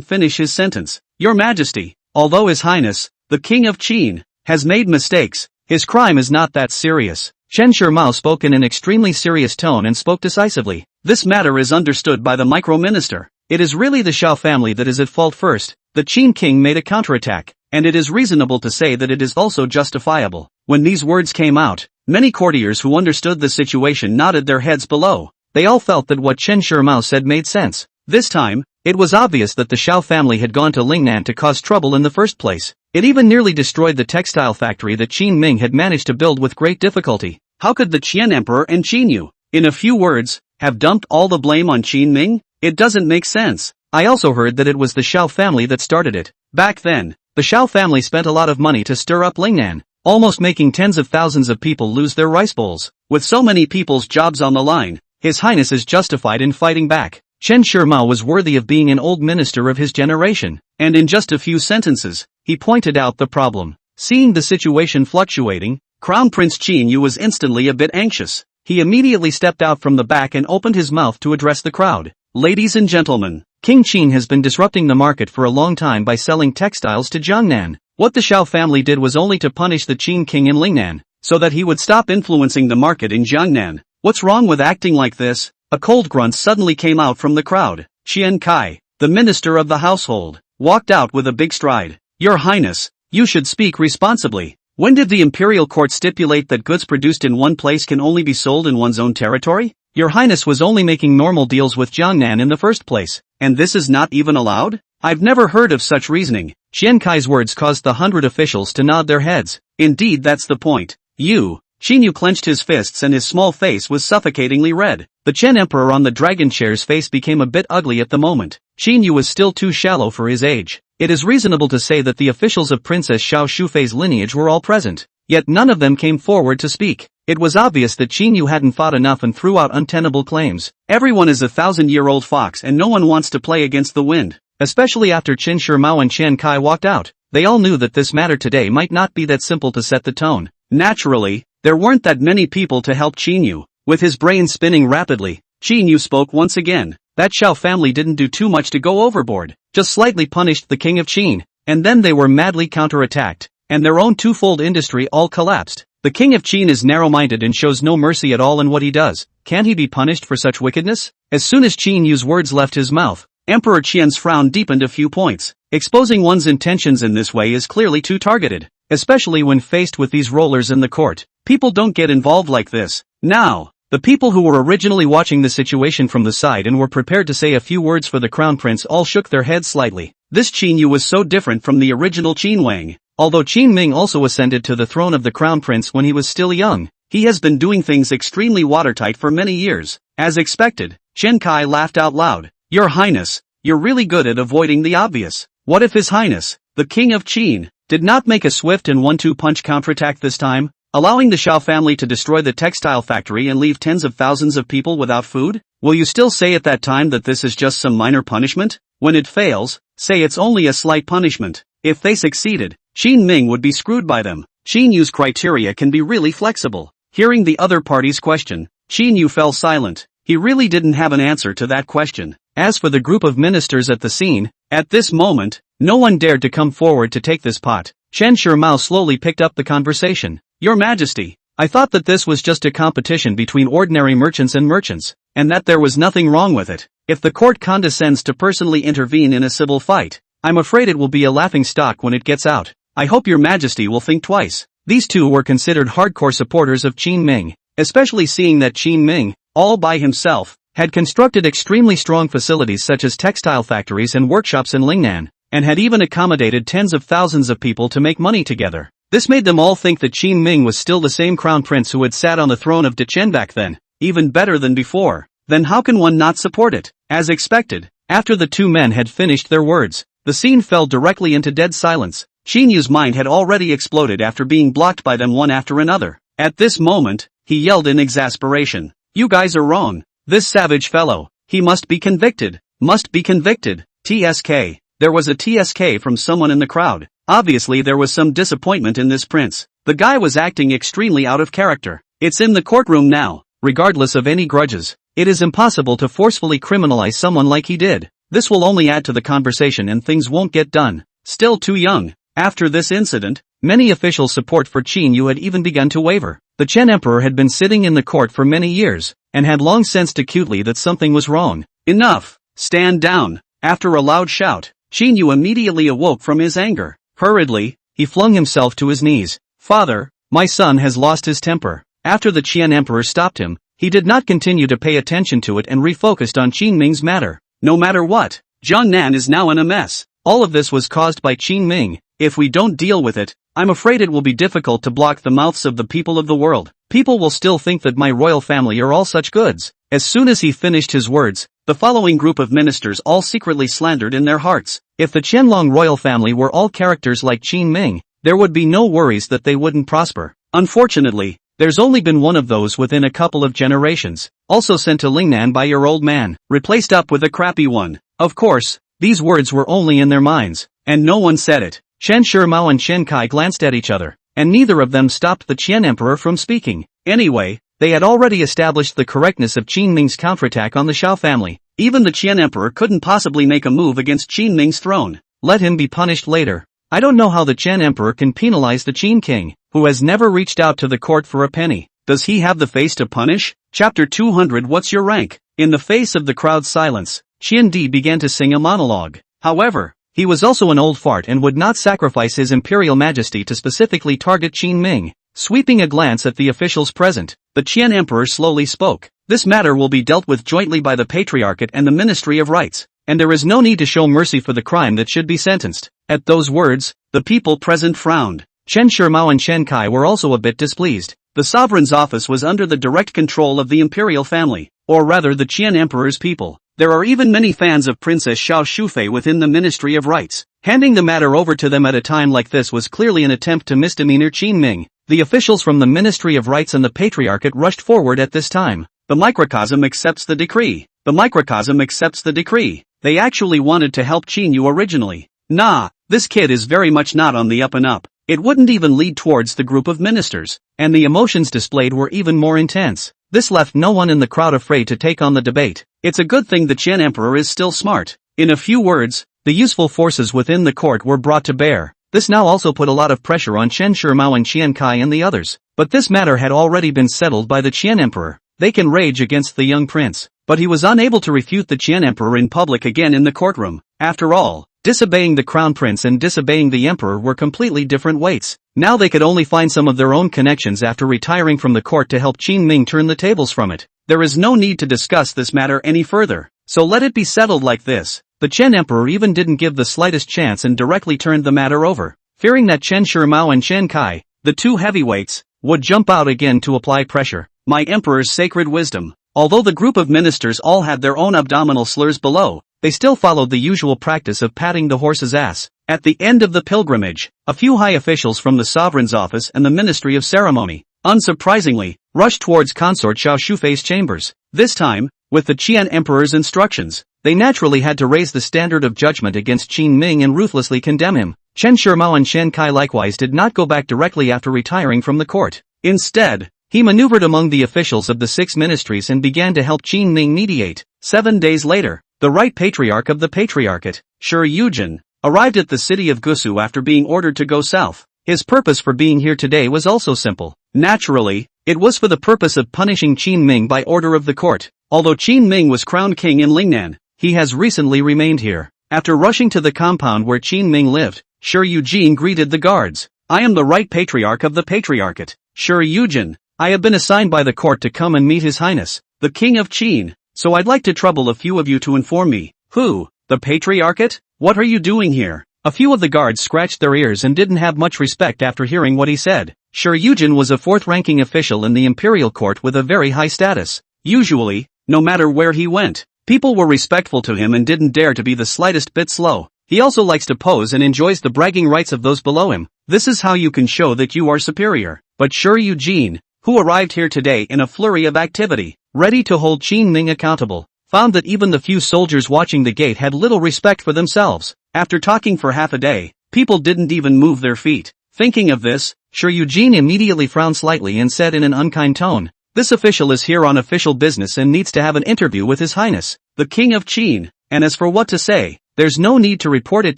finish his sentence. Your Majesty, although His Highness, the King of Qin, has made mistakes, his crime is not that serious. Chen Shimao spoke in an extremely serious tone and spoke decisively. This matter is understood by the micro-minister. It is really the Xiao family that is at fault first. The Qin King made a counterattack, and it is reasonable to say that it is also justifiable. When these words came out, many courtiers who understood the situation nodded their heads below. They all felt that what Chen Shimao said made sense. This time, it was obvious that the Xiao family had gone to Lingnan to cause trouble in the first place. It even nearly destroyed the textile factory that Qin Ming had managed to build with great difficulty. How could the Qian Emperor and Qin Yu, in a few words, have dumped all the blame on Qin Ming? It doesn't make sense. I also heard that it was the Xiao family that started it. Back then, the Xiao family spent a lot of money to stir up Lingnan, almost making tens of thousands of people lose their rice bowls. With so many people's jobs on the line, His Highness is justified in fighting back. Chen Shimao was worthy of being an old minister of his generation, and in just a few sentences, he pointed out the problem. Seeing the situation fluctuating, Crown Prince Qin Yu was instantly a bit anxious. He immediately stepped out from the back and opened his mouth to address the crowd. Ladies and gentlemen, King Qin has been disrupting the market for a long time by selling textiles to Jiangnan. What the Xiao family did was only to punish the Qin King in Lingnan, so that he would stop influencing the market in Jiangnan. What's wrong with acting like this? A cold grunt suddenly came out from the crowd. Qian Kai, the minister of the household, walked out with a big stride. Your Highness, you should speak responsibly. When did the Imperial Court stipulate that goods produced in one place can only be sold in one's own territory? Your Highness was only making normal deals with Jiangnan in the first place, and this is not even allowed? I've never heard of such reasoning. Qian Kai's words caused the 100 officials to nod their heads. Indeed, that's the point. Qin Yu clenched his fists and his small face was suffocatingly red. The Chen Emperor on the dragon chair's face became a bit ugly at the moment. Qin Yu was still too shallow for his age. It is reasonable to say that the officials of Princess Xiao Shufei's lineage were all present, yet none of them came forward to speak. It was obvious that Qin Yu hadn't fought enough and threw out untenable claims. Everyone is a 1,000-year-old fox and no one wants to play against the wind. Especially after Chen Shimao and Qian Kai walked out. They all knew that this matter today might not be that simple to set the tone. Naturally, there weren't that many people to help Qin Yu. With his brain spinning rapidly, Qin Yu spoke once again. That Xiao family didn't do too much to go overboard, just slightly punished the King of Qin, and then they were madly counterattacked, and their own twofold industry all collapsed. The King of Qin is narrow-minded and shows no mercy at all in what he does. Can't he be punished for such wickedness? As soon as Qin Yu's words left his mouth, Emperor Qian's frown deepened a few points. Exposing one's intentions in this way is clearly too targeted, especially when faced with these rollers in the court. People don't get involved like this. Now, the people who were originally watching the situation from the side and were prepared to say a few words for the crown prince all shook their heads slightly. This Qin Yu was so different from the original Qin Wang. Although Qin Ming also ascended to the throne of the crown prince when he was still young, he has been doing things extremely watertight for many years. As expected, Qian Kai laughed out loud. Your Highness, you're really good at avoiding the obvious. What if His Highness, the King of Qin, did not make a swift and 1-2 punch counterattack this time, allowing the Xiao family to destroy the textile factory and leave tens of thousands of people without food? Will you still say at that time that this is just some minor punishment? When it fails, say it's only a slight punishment. If they succeeded, Qin Ming would be screwed by them. Qin Yu's criteria can be really flexible. Hearing the other party's question, Qin Yu fell silent. He really didn't have an answer to that question. As for the group of ministers at the scene, at this moment, no one dared to come forward to take this pot. Chen Shimao slowly picked up the conversation. Your Majesty, I thought that this was just a competition between ordinary merchants and merchants, and that there was nothing wrong with it. If the court condescends to personally intervene in a civil fight, I'm afraid it will be a laughingstock when it gets out. I hope your Majesty will think twice. These two were considered hardcore supporters of Qin Ming, especially seeing that Qin Ming, all by himself, had constructed extremely strong facilities such as textile factories and workshops in Lingnan, and had even accommodated tens of thousands of people to make money together. This made them all think that Qin Ming was still the same crown prince who had sat on the throne of Dechen back then, even better than before. Then how can one not support it? As expected, after the two men had finished their words, the scene fell directly into dead silence. Qin Yu's mind had already exploded after being blocked by them one after another. At this moment, he yelled in exasperation. You guys are wrong. This savage fellow, he must be convicted. Must be convicted. TSK. There was a TSK from someone in the crowd. Obviously there was some disappointment in this prince. The guy was acting extremely out of character. It's in the courtroom now, regardless of any grudges. It is impossible to forcefully criminalize someone like he did. This will only add to the conversation and things won't get done. Still too young. After this incident, many officials' support for Qin Yu had even begun to waver. The Chen Emperor had been sitting in the court for many years, and had long sensed acutely that something was wrong. Enough! Stand down! After a loud shout, Qin Yu immediately awoke from his anger. Hurriedly, he flung himself to his knees. Father, my son has lost his temper. After the Qian Emperor stopped him, he did not continue to pay attention to it and refocused on Qin Ming's matter. No matter what, Jiangnan is now in a mess. All of this was caused by Qin Ming. If we don't deal with it, I'm afraid it will be difficult to block the mouths of the people of the world. People will still think that my royal family are all such goods. As soon as he finished his words, the following group of ministers all secretly slandered in their hearts. If the Qianlong royal family were all characters like Qin Ming, there would be no worries that they wouldn't prosper. Unfortunately, there's only been one of those within a couple of generations, also sent to Lingnan by your old man, replaced up with a crappy one. Of course, these words were only in their minds, and no one said it. Chen Shimao and Chen Kai glanced at each other, and neither of them stopped the Qian Emperor from speaking. Anyway, they had already established the correctness of Qin Ming's counterattack on the Xiao family. Even the Qian Emperor couldn't possibly make a move against Qin Ming's throne. Let him be punished later. I don't know how the Qian Emperor can penalize the Qin King, who has never reached out to the court for a penny. Does he have the face to punish? Chapter 200. What's your rank? In the face of the crowd's silence, Qian Di began to sing a monologue. However, he was also an old fart and would not sacrifice his imperial majesty to specifically target Qin Ming. Sweeping a glance at the officials present, the Qian Emperor slowly spoke. This matter will be dealt with jointly by the Patriarchate and the Ministry of Rights, and there is no need to show mercy for the crime that should be sentenced. At those words, the people present frowned. Chen Shimao and Chen Kai were also a bit displeased. The sovereign's office was under the direct control of the imperial family, or rather the Qian Emperor's people. There are even many fans of Princess Xiao Shufei within the Ministry of Rights. Handing the matter over to them at a time like this was clearly an attempt to misdemeanor Qin Ming. The officials from the Ministry of Rights and the Patriarchate rushed forward at this time. The microcosm accepts the decree. The microcosm accepts the decree. They actually wanted to help Qin Yu originally. Nah, this kid is very much not on the up and up. It wouldn't even lead towards the group of ministers, and the emotions displayed were even more intense. This left no one in the crowd afraid to take on the debate. It's a good thing the Qian Emperor is still smart. In a few words, the useful forces within the court were brought to bear. This now also put a lot of pressure on Chen Shimao and Qian Kai and the others. But this matter had already been settled by the Qian Emperor. They can rage against the young prince, but he was unable to refute the Qian Emperor in public again in the courtroom. After all, disobeying the crown prince and disobeying the emperor were completely different weights. Now they could only find some of their own connections after retiring from the court to help Qin Ming turn the tables from it. There is no need to discuss this matter any further, so let it be settled like this. The Chen Emperor even didn't give the slightest chance and directly turned the matter over, fearing that Chen Shimao and Chen Kai, the two heavyweights, would jump out again to apply pressure. My emperor's sacred wisdom. Although the group of ministers all had their own abdominal slurs below, they still followed the usual practice of patting the horse's ass. At the end of the pilgrimage, a few high officials from the sovereign's office and the Ministry of Ceremony, unsurprisingly, rushed towards Consort Xiao Shufei's chambers. This time, with the Qian Emperor's instructions, they naturally had to raise the standard of judgment against Qin Ming and ruthlessly condemn him. Chen Shimao and Chen Kai likewise did not go back directly after retiring from the court. Instead, he maneuvered among the officials of the 6 ministries and began to help Qin Ming mediate. 7 days later, the Right Patriarch of the Patriarchate, Shi Yujin, arrived at the city of Gusu after being ordered to go south. His purpose for being here today was also simple. Naturally, it was for the purpose of punishing Qin Ming by order of the court. Although Qin Ming was crowned king in Lingnan, he has recently remained here. After rushing to the compound where Qin Ming lived, Shi Yujin greeted the guards. I am the right patriarch of the patriarchate, Shi Yujin. I have been assigned by the court to come and meet His Highness, the King of Qin, so I'd like to trouble a few of you to inform me. Who? The patriarchate? What are you doing here? A few of the guards scratched their ears and didn't have much respect after hearing what he said. Shi Yujin was a fourth-ranking official in the Imperial court with a very high status. Usually, no matter where he went, people were respectful to him and didn't dare to be the slightest bit slow. He also likes to pose and enjoys the bragging rights of those below him. This is how you can show that you are superior. But Shi Yujin, who arrived here today in a flurry of activity, ready to hold Qin Ming accountable, found that even the few soldiers watching the gate had little respect for themselves. After talking for half a day, people didn't even move their feet. Thinking of this, Shi Yujin immediately frowned slightly and said in an unkind tone, "This official is here on official business and needs to have an interview with His Highness, the King of Qin, and as for what to say, there's no need to report it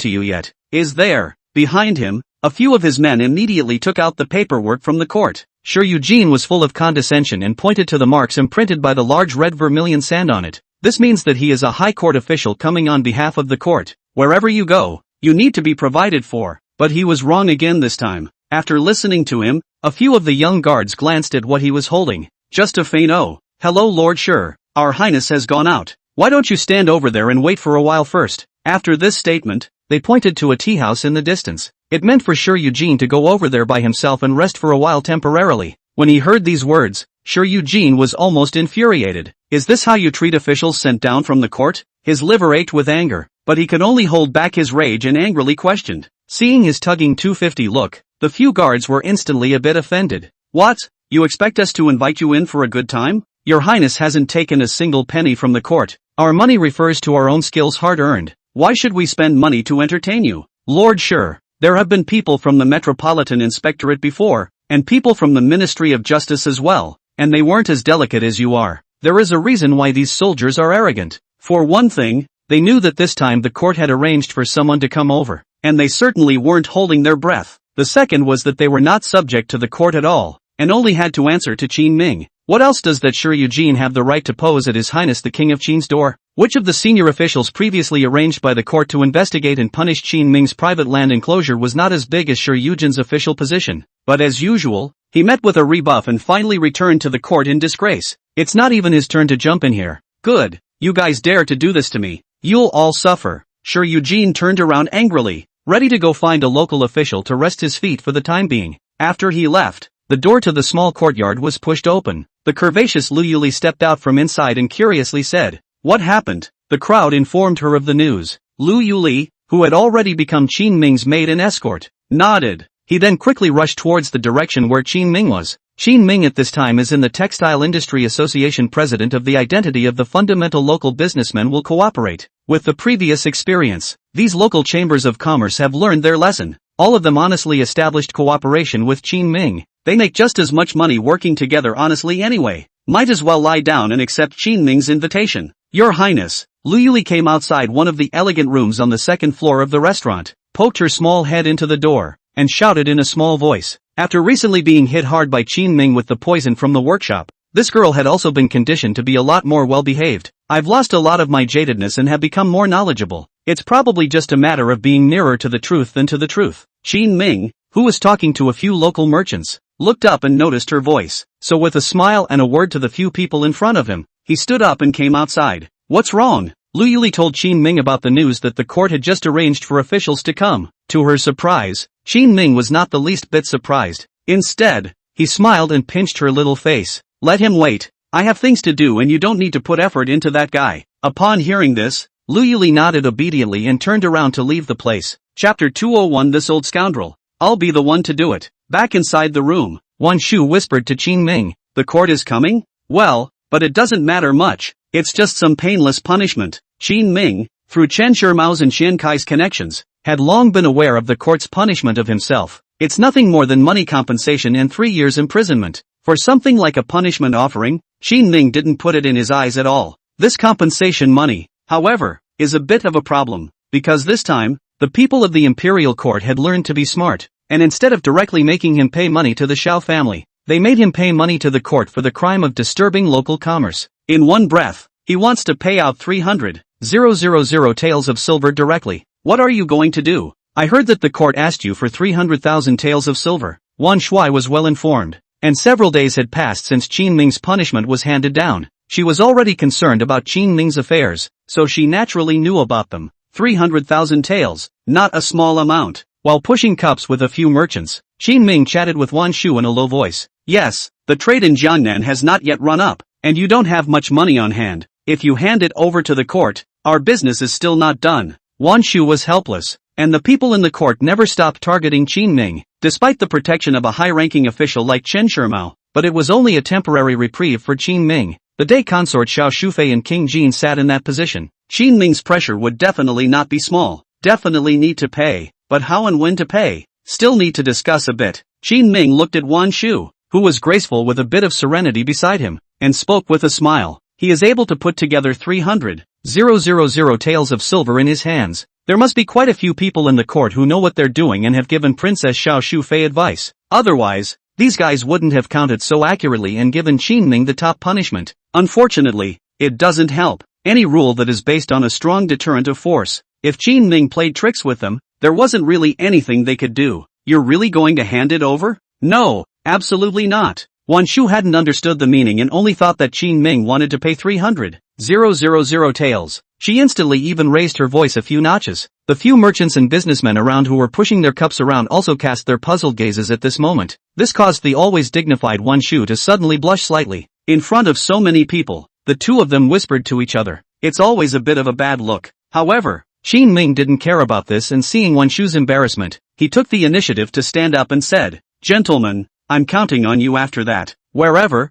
to you yet, is there?" Behind him, a few of his men immediately took out the paperwork from the court. Shi Yujin was full of condescension and pointed to the marks imprinted by the large red vermilion sand on it. This means that he is a high court official coming on behalf of the court. Wherever you go, you need to be provided for. But he was wrong again this time. After listening to him, a few of the young guards glanced at what he was holding. Just a faint "Oh, hello Lord Shi, our Highness has gone out. Why don't you stand over there and wait for a while first?" After this statement, they pointed to a tea house in the distance. It meant for Shi Yujin to go over there by himself and rest for a while temporarily. When he heard these words, Shi Yujin was almost infuriated. Is this how you treat officials sent down from the court? His liver ached with anger, but he could only hold back his rage and angrily questioned. Seeing his tugging 250 look, the few guards were instantly a bit offended. What? You expect us to invite you in for a good time? Your Highness hasn't taken a single penny from the court. Our money refers to our own skills hard-earned. Why should we spend money to entertain you? Lord Shi, there have been people from the Metropolitan Inspectorate before, and people from the Ministry of Justice as well, and they weren't as delicate as you are. There is a reason why these soldiers are arrogant. For one thing, they knew that this time the court had arranged for someone to come over, and they certainly weren't holding their breath. The second was that they were not subject to the court at all, and only had to answer to Qin Ming. What else does that Shi Yujin have the right to pose at His Highness the King of Qin's door? Which of the senior officials previously arranged by the court to investigate and punish Qin Ming's private land enclosure was not as big as Shi Yujin's official position? But as usual, he met with a rebuff and finally returned to the court in disgrace. It's not even his turn to jump in here. Good, you guys dare to do this to me. You'll all suffer. Shi Yujin turned around angrily, ready to go find a local official to rest his feet for the time being. After he left, the door to the small courtyard was pushed open. The curvaceous Lu Yuli stepped out from inside and curiously said, "What happened?" The crowd informed her of the news. Lu Yuli, who had already become Qin Ming's maid and escort, nodded. He then quickly rushed towards the direction where Qin Ming was. Qin Ming at this time is in the Textile Industry Association president of the identity of the fundamental local businessmen will cooperate. With the previous experience, these local chambers of commerce have learned their lesson. All of them honestly established cooperation with Qin Ming. They make just as much money working together honestly anyway. Might as well lie down and accept Qin Ming's invitation. Your Highness. Lu Yuli came outside one of the elegant rooms on the second floor of the restaurant, poked her small head into the door, and shouted in a small voice. After recently being hit hard by Qin Ming with the poison from the workshop, this girl had also been conditioned to be a lot more well-behaved. I've lost a lot of my jadedness and have become more knowledgeable. It's probably just a matter of being nearer to the truth than to the truth. Qin Ming, who was talking to a few local merchants, looked up and noticed her voice. So with a smile and a word to the few people in front of him, he stood up and came outside. What's wrong? Lu Yuli told Qin Ming about the news that the court had just arranged for officials to come. To her surprise, Qin Ming was not the least bit surprised. Instead, he smiled and pinched her little face. Let him wait. I have things to do and you don't need to put effort into that guy. Upon hearing this, Lu Yuli nodded obediently and turned around to leave the place. Chapter 201 This old scoundrel. I'll be the one to do it. Back inside the room, Wan Shu whispered to Qin Ming. The court is coming? Well, but it doesn't matter much. It's just some painless punishment. Qin Ming, through Chen Shirmao's and Xian Kai's connections, had long been aware of the court's punishment of himself. It's nothing more than money compensation and 3 years imprisonment. For something like a punishment offering, Qin Ming didn't put it in his eyes at all. This compensation money, however, is a bit of a problem, because this time, The people of the Imperial court had learned to be smart, and instead of directly making him pay money to the Xiao family, they made him pay money to the court for the crime of disturbing local commerce. In one breath, he wants to pay out 300,000 taels of silver directly. What are you going to do? I heard that the court asked you for 300,000 taels of silver. Wan Shui was well informed, and several days had passed since Qin Ming's punishment was handed down. She was already concerned about Qin Ming's affairs, so she naturally knew about them. 300,000 taels, not a small amount. While pushing cups with a few merchants, Qin Ming chatted with Wan Shu in a low voice. Yes, the trade in Jiangnan has not yet run up, and you don't have much money on hand. If you hand it over to the court, our business is still not done. Wan Shu was helpless, and the people in the court never stopped targeting Qin Ming, despite the protection of a high-ranking official like Chen Shimao. But it was only a temporary reprieve for Qin Ming. The day consort Xiao Shufei and King Jin sat in that position, Qin Ming's pressure would definitely not be small. Definitely need to pay, but how and when to pay? Still need to discuss a bit. Qin Ming looked at Wan Shu, who was graceful with a bit of serenity beside him, and spoke with a smile. He is able to put together 300,000 taels of silver in his hands. There must be quite a few people in the court who know what they're doing and have given Princess Xiao Shufei advice. Otherwise, these guys wouldn't have counted so accurately and given Qin Ming the top punishment. Unfortunately, it doesn't help. Any rule that is based on a strong deterrent of force. If Qin Ming played tricks with them, there wasn't really anything they could do. You're really going to hand it over? No, absolutely not. Wan Shu hadn't understood the meaning and only thought that Qin Ming wanted to pay 300,000 taels. She instantly even raised her voice a few notches. The few merchants and businessmen around who were pushing their cups around also cast their puzzled gazes at this moment. This caused the always dignified Wan Shu to suddenly blush slightly. In front of so many people, the two of them whispered to each other. It's always a bit of a bad look. However, Qin Ming didn't care about this, and seeing Wan Shu's embarrassment, he took the initiative to stand up and said, "Gentlemen, I'm counting on you after that. Wherever,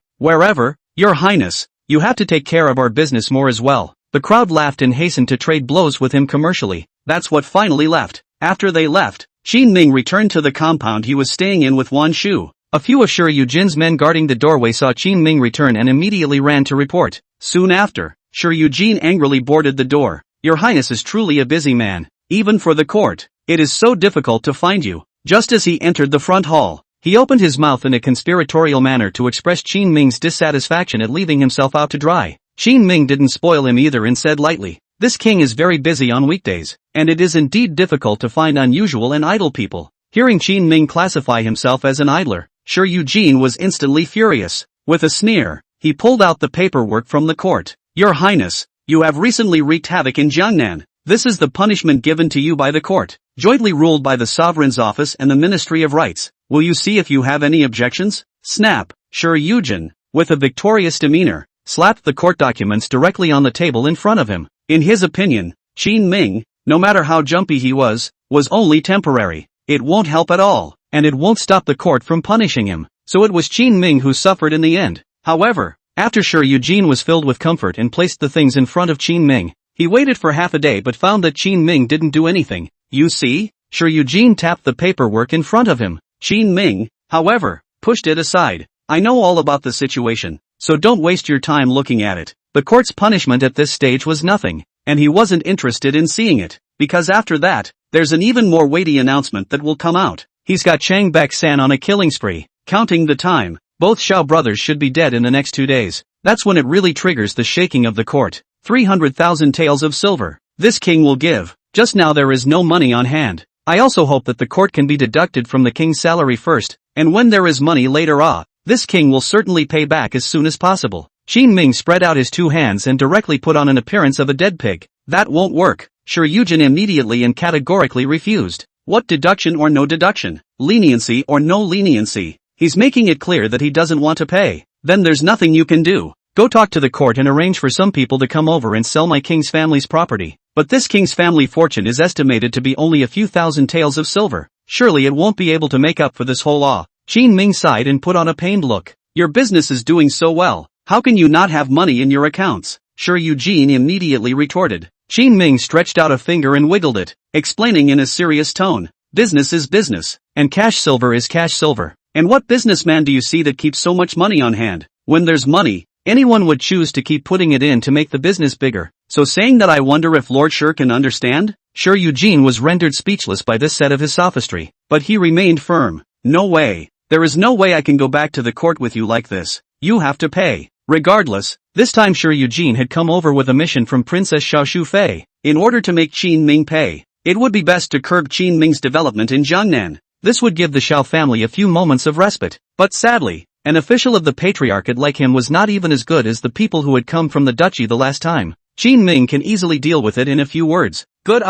Your Highness, you have to take care of our business more as well." The crowd laughed and hastened to trade blows with him commercially. That's what finally left. After they left, Qin Ming returned to the compound he was staying in with Wan Shu. A few of Shi Yujin's men guarding the doorway saw Qin Ming return and immediately ran to report. Soon after, Shi Yujin angrily boarded the door. "Your Highness is truly a busy man, even for the court. It is so difficult to find you." Just as he entered the front hall, he opened his mouth in a conspiratorial manner to express Qin Ming's dissatisfaction at leaving himself out to dry. Qin Ming didn't spoil him either and said lightly, "This king is very busy on weekdays, and it is indeed difficult to find unusual and idle people." Hearing Qin Ming classify himself as an idler, Shi Yujin was instantly furious. With a sneer, he pulled out the paperwork from the court. "Your Highness, you have recently wreaked havoc in Jiangnan. This is the punishment given to you by the court, jointly ruled by the Sovereign's office and the Ministry of Rights. Will you see if you have any objections?" Snap! Shi Yujin, with a victorious demeanor, slapped the court documents directly on the table in front of him. In his opinion, Qin Ming, no matter how jumpy he was only temporary. It won't help at all, and it won't stop the court from punishing him. So it was Qin Ming who suffered in the end. However, after Shi Yujin was filled with comfort and placed the things in front of Qin Ming, he waited for half a day but found that Qin Ming didn't do anything. "You see?" Shi Yujin tapped the paperwork in front of him. Qin Ming, however, pushed it aside. "I know all about the situation, so don't waste your time looking at it." The court's punishment at this stage was nothing, and he wasn't interested in seeing it, because after that, there's an even more weighty announcement that will come out. He's got Chang Bek-san on a killing spree. Counting the time, both Xiao brothers should be dead in the next 2 days. That's when it really triggers the shaking of the court. 300,000 taels of silver. This king will give. Just now there is no money on hand. I also hope that the court can be deducted from the king's salary first, and when there is money later this king will certainly pay back as soon as possible. Qin Ming spread out his two hands and directly put on an appearance of a dead pig. "That won't work." Shi Yujin immediately and categorically refused. What deduction or no deduction? Leniency or no leniency? He's making it clear that he doesn't want to pay. Then there's nothing you can do. Go talk to the court and arrange for some people to come over and sell my king's family's property. But this king's family fortune is estimated to be only a few thousand taels of silver. Surely it won't be able to make up for this whole Qin Ming sighed and put on a pained look. "Your business is doing so well. How can you not have money in your accounts?" Shi Yujin immediately retorted. Qin Ming stretched out a finger and wiggled it, explaining in a serious tone, "Business is business, and cash silver is cash silver. And what businessman do you see that keeps so much money on hand? When there's money, anyone would choose to keep putting it in to make the business bigger. So saying that, I wonder if Lord Shi can understand?" Sure Eugene was rendered speechless by this set of his sophistry, but he remained firm. No way. There is no way I can go back to the court with you like this. You have to pay. Regardless, this time Sure Eugene had come over with a mission from Princess Xiao Shufei. In order to make Qin Ming pay, it would be best to curb Qin Ming's development in Jiangnan. This would give the Xiao family a few moments of respite. But sadly, an official of the patriarchate like him was not even as good as the people who had come from the duchy the last time. Qin Ming can easily deal with it in a few words. Good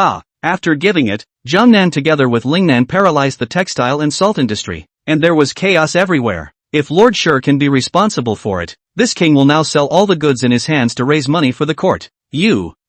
After giving it, Jiangnan together with Lingnan paralyzed the textile and salt industry, and there was chaos everywhere. If Lord Sure can be responsible for it, this king will now sell all the goods in his hands to raise money for the court.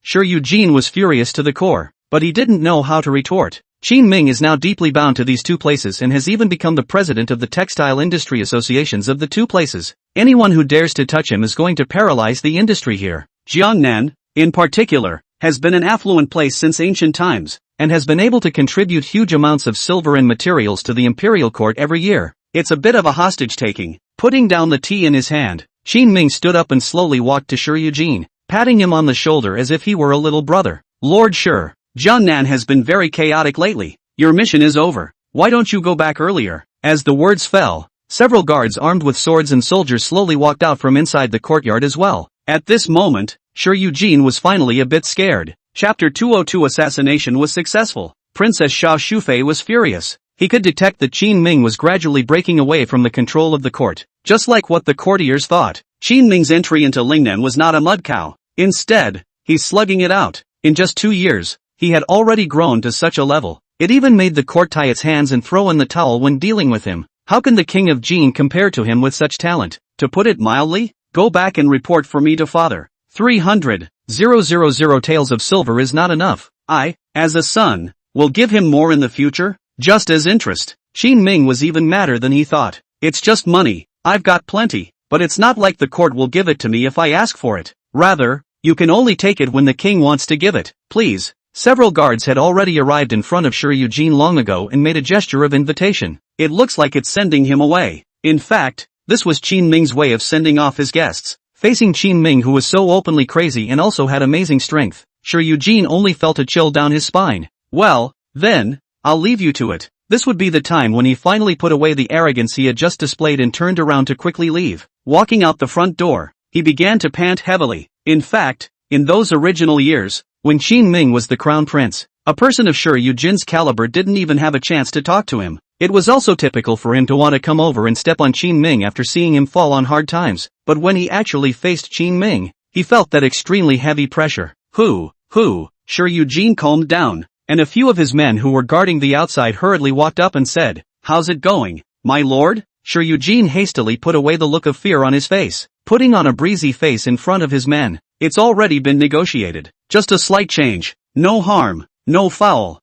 Sure Eugene was furious to the core, but he didn't know how to retort. Qin Ming is now deeply bound to these two places and has even become the president of the textile industry associations of the two places. Anyone who dares to touch him is going to paralyze the industry here. Jiangnan, in particular, has been an affluent place since ancient times, and has been able to contribute huge amounts of silver and materials to the imperial court every year. It's a bit of a hostage-taking. Putting down the tea in his hand, Qin Ming stood up and slowly walked to Sure Eugene, patting him on the shoulder as if he were a little brother. Lord Sure, Jiangnan has been very chaotic lately. Your mission is over. Why don't you go back earlier? As the words fell, several guards armed with swords and soldiers slowly walked out from inside the courtyard as well. At this moment, Sure Eugene was finally a bit scared. Chapter 202 Assassination was successful. Princess Xiao Shufei was furious. He could detect that Qin Ming was gradually breaking away from the control of the court, just like what the courtiers thought. Qin Ming's entry into Lingnan was not a mud cow. Instead, he's slugging it out. In just 2 years, he had already grown to such a level. It even made the court tie its hands and throw in the towel when dealing with him. How can the king of Jin compare to him with such talent? To put it mildly, go back and report for me to father. 300,000 taels of silver is not enough. I, as a son, will give him more in the future, just as interest. Qin Ming was even madder than he thought. It's just money, I've got plenty, but it's not like the court will give it to me if I ask for it. Rather, you can only take it when the king wants to give it, please. Several guards had already arrived in front of Sure Eugene long ago and made a gesture of invitation. It looks like it's sending him away. In fact, this was Qin Ming's way of sending off his guests. Facing Qin Ming, who was so openly crazy and also had amazing strength, Sure Eugene only felt a chill down his spine. Well, then, I'll leave you to it. This would be the time when he finally put away the arrogance he had just displayed and turned around to quickly leave. Walking out the front door, he began to pant heavily. In fact, in those original years, when Qin Ming was the crown prince, a person of Sure Eugene's caliber didn't even have a chance to talk to him. It was also typical for him to want to come over and step on Qin Ming after seeing him fall on hard times, but when he actually faced Qin Ming, he felt that extremely heavy pressure. Sure Eugene calmed down, and a few of his men who were guarding the outside hurriedly walked up and said, "How's it going, my lord?" Sure Eugene hastily put away the look of fear on his face, putting on a breezy face in front of his men. It's already been negotiated. Just a slight change. No harm, no foul.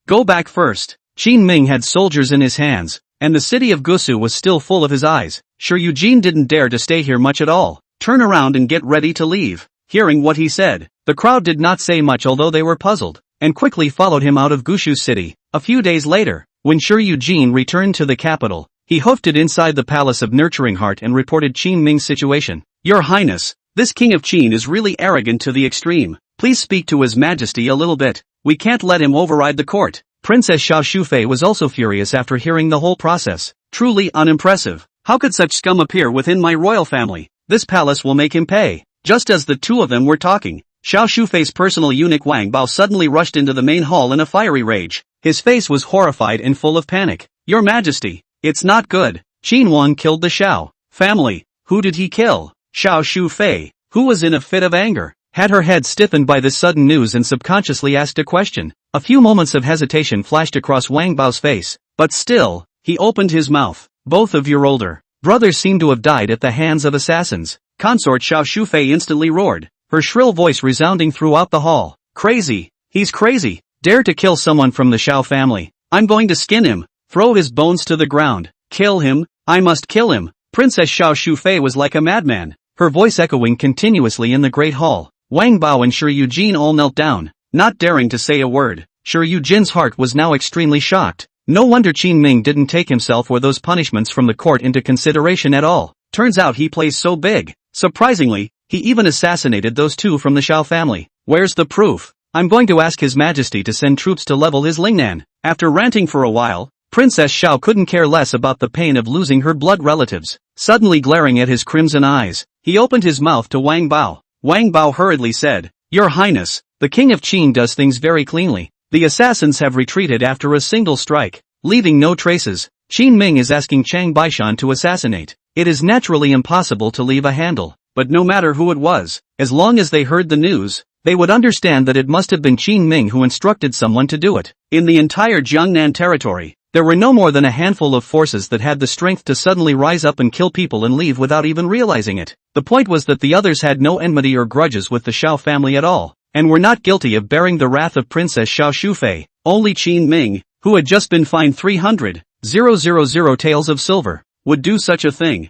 Go back first. Qin Ming had soldiers in his hands, and the city of Gusu was still full of his eyes. Sure Eugene didn't dare to stay here much at all. Turn around and get ready to leave. Hearing what he said, the crowd did not say much, although they were puzzled, and quickly followed him out of Gushu city. A few days later, when Sure Eugene returned to the capital, he hoofed it inside the palace of Nurturing Heart and reported Qin Ming's situation. "Your Highness, this king of Qin is really arrogant to the extreme. Please speak to His Majesty a little bit. We can't let him override the court." Princess Xiao Shufei was also furious after hearing the whole process. Truly unimpressive. How could such scum appear within my royal family? This palace will make him pay. Just as the two of them were talking, Xiao Shufei's personal eunuch Wang Bao suddenly rushed into the main hall in a fiery rage. His face was horrified and full of panic. "Your Majesty, it's not good. Qin Wang killed the Xiao family." "Who did he kill?" Xiao Shufei, who was in a fit of anger, had her head stiffened by this sudden news and subconsciously asked a question. A few moments of hesitation flashed across Wang Bao's face, but still, he opened his mouth. "Both of your older brothers seem to have died at the hands of assassins." Consort Xiao Shufei instantly roared, her shrill voice resounding throughout the hall. "Crazy! He's crazy! Dare to kill someone from the Xiao family! I'm going to skin him, throw his bones to the ground. Kill him! I must kill him!" Princess Xiao Shufei was like a madman, her voice echoing continuously in the great hall. Wang Bao and Sure Eugene all knelt down, not daring to say a word. Sure Eugene's heart was now extremely shocked. No wonder Qin Ming didn't take himself or those punishments from the court into consideration at all. Turns out he plays so big. Surprisingly, he even assassinated those two from the Xiao family. Where's the proof? I'm going to ask His Majesty to send troops to level his Lingnan. After ranting for a while, Princess Xiao couldn't care less about the pain of losing her blood relatives. Suddenly glaring at his crimson eyes, he opened his mouth to Wang Bao. Wang Bao hurriedly said, "Your Highness, the King of Qin does things very cleanly. The assassins have retreated after a single strike, leaving no traces. Qin Ming is asking Chang Baishan to assassinate. It is naturally impossible to leave a handle, but no matter who it was, as long as they heard the news, they would understand that it must have been Qin Ming who instructed someone to do it." In the entire Jiangnan territory, there were no more than a handful of forces that had the strength to suddenly rise up and kill people and leave without even realizing it. The point was that the others had no enmity or grudges with the Xiao family at all, and were not guilty of bearing the wrath of Princess Xiao Shufei. Only Qin Ming, who had just been fined 300,000 taels of silver, would do such a thing.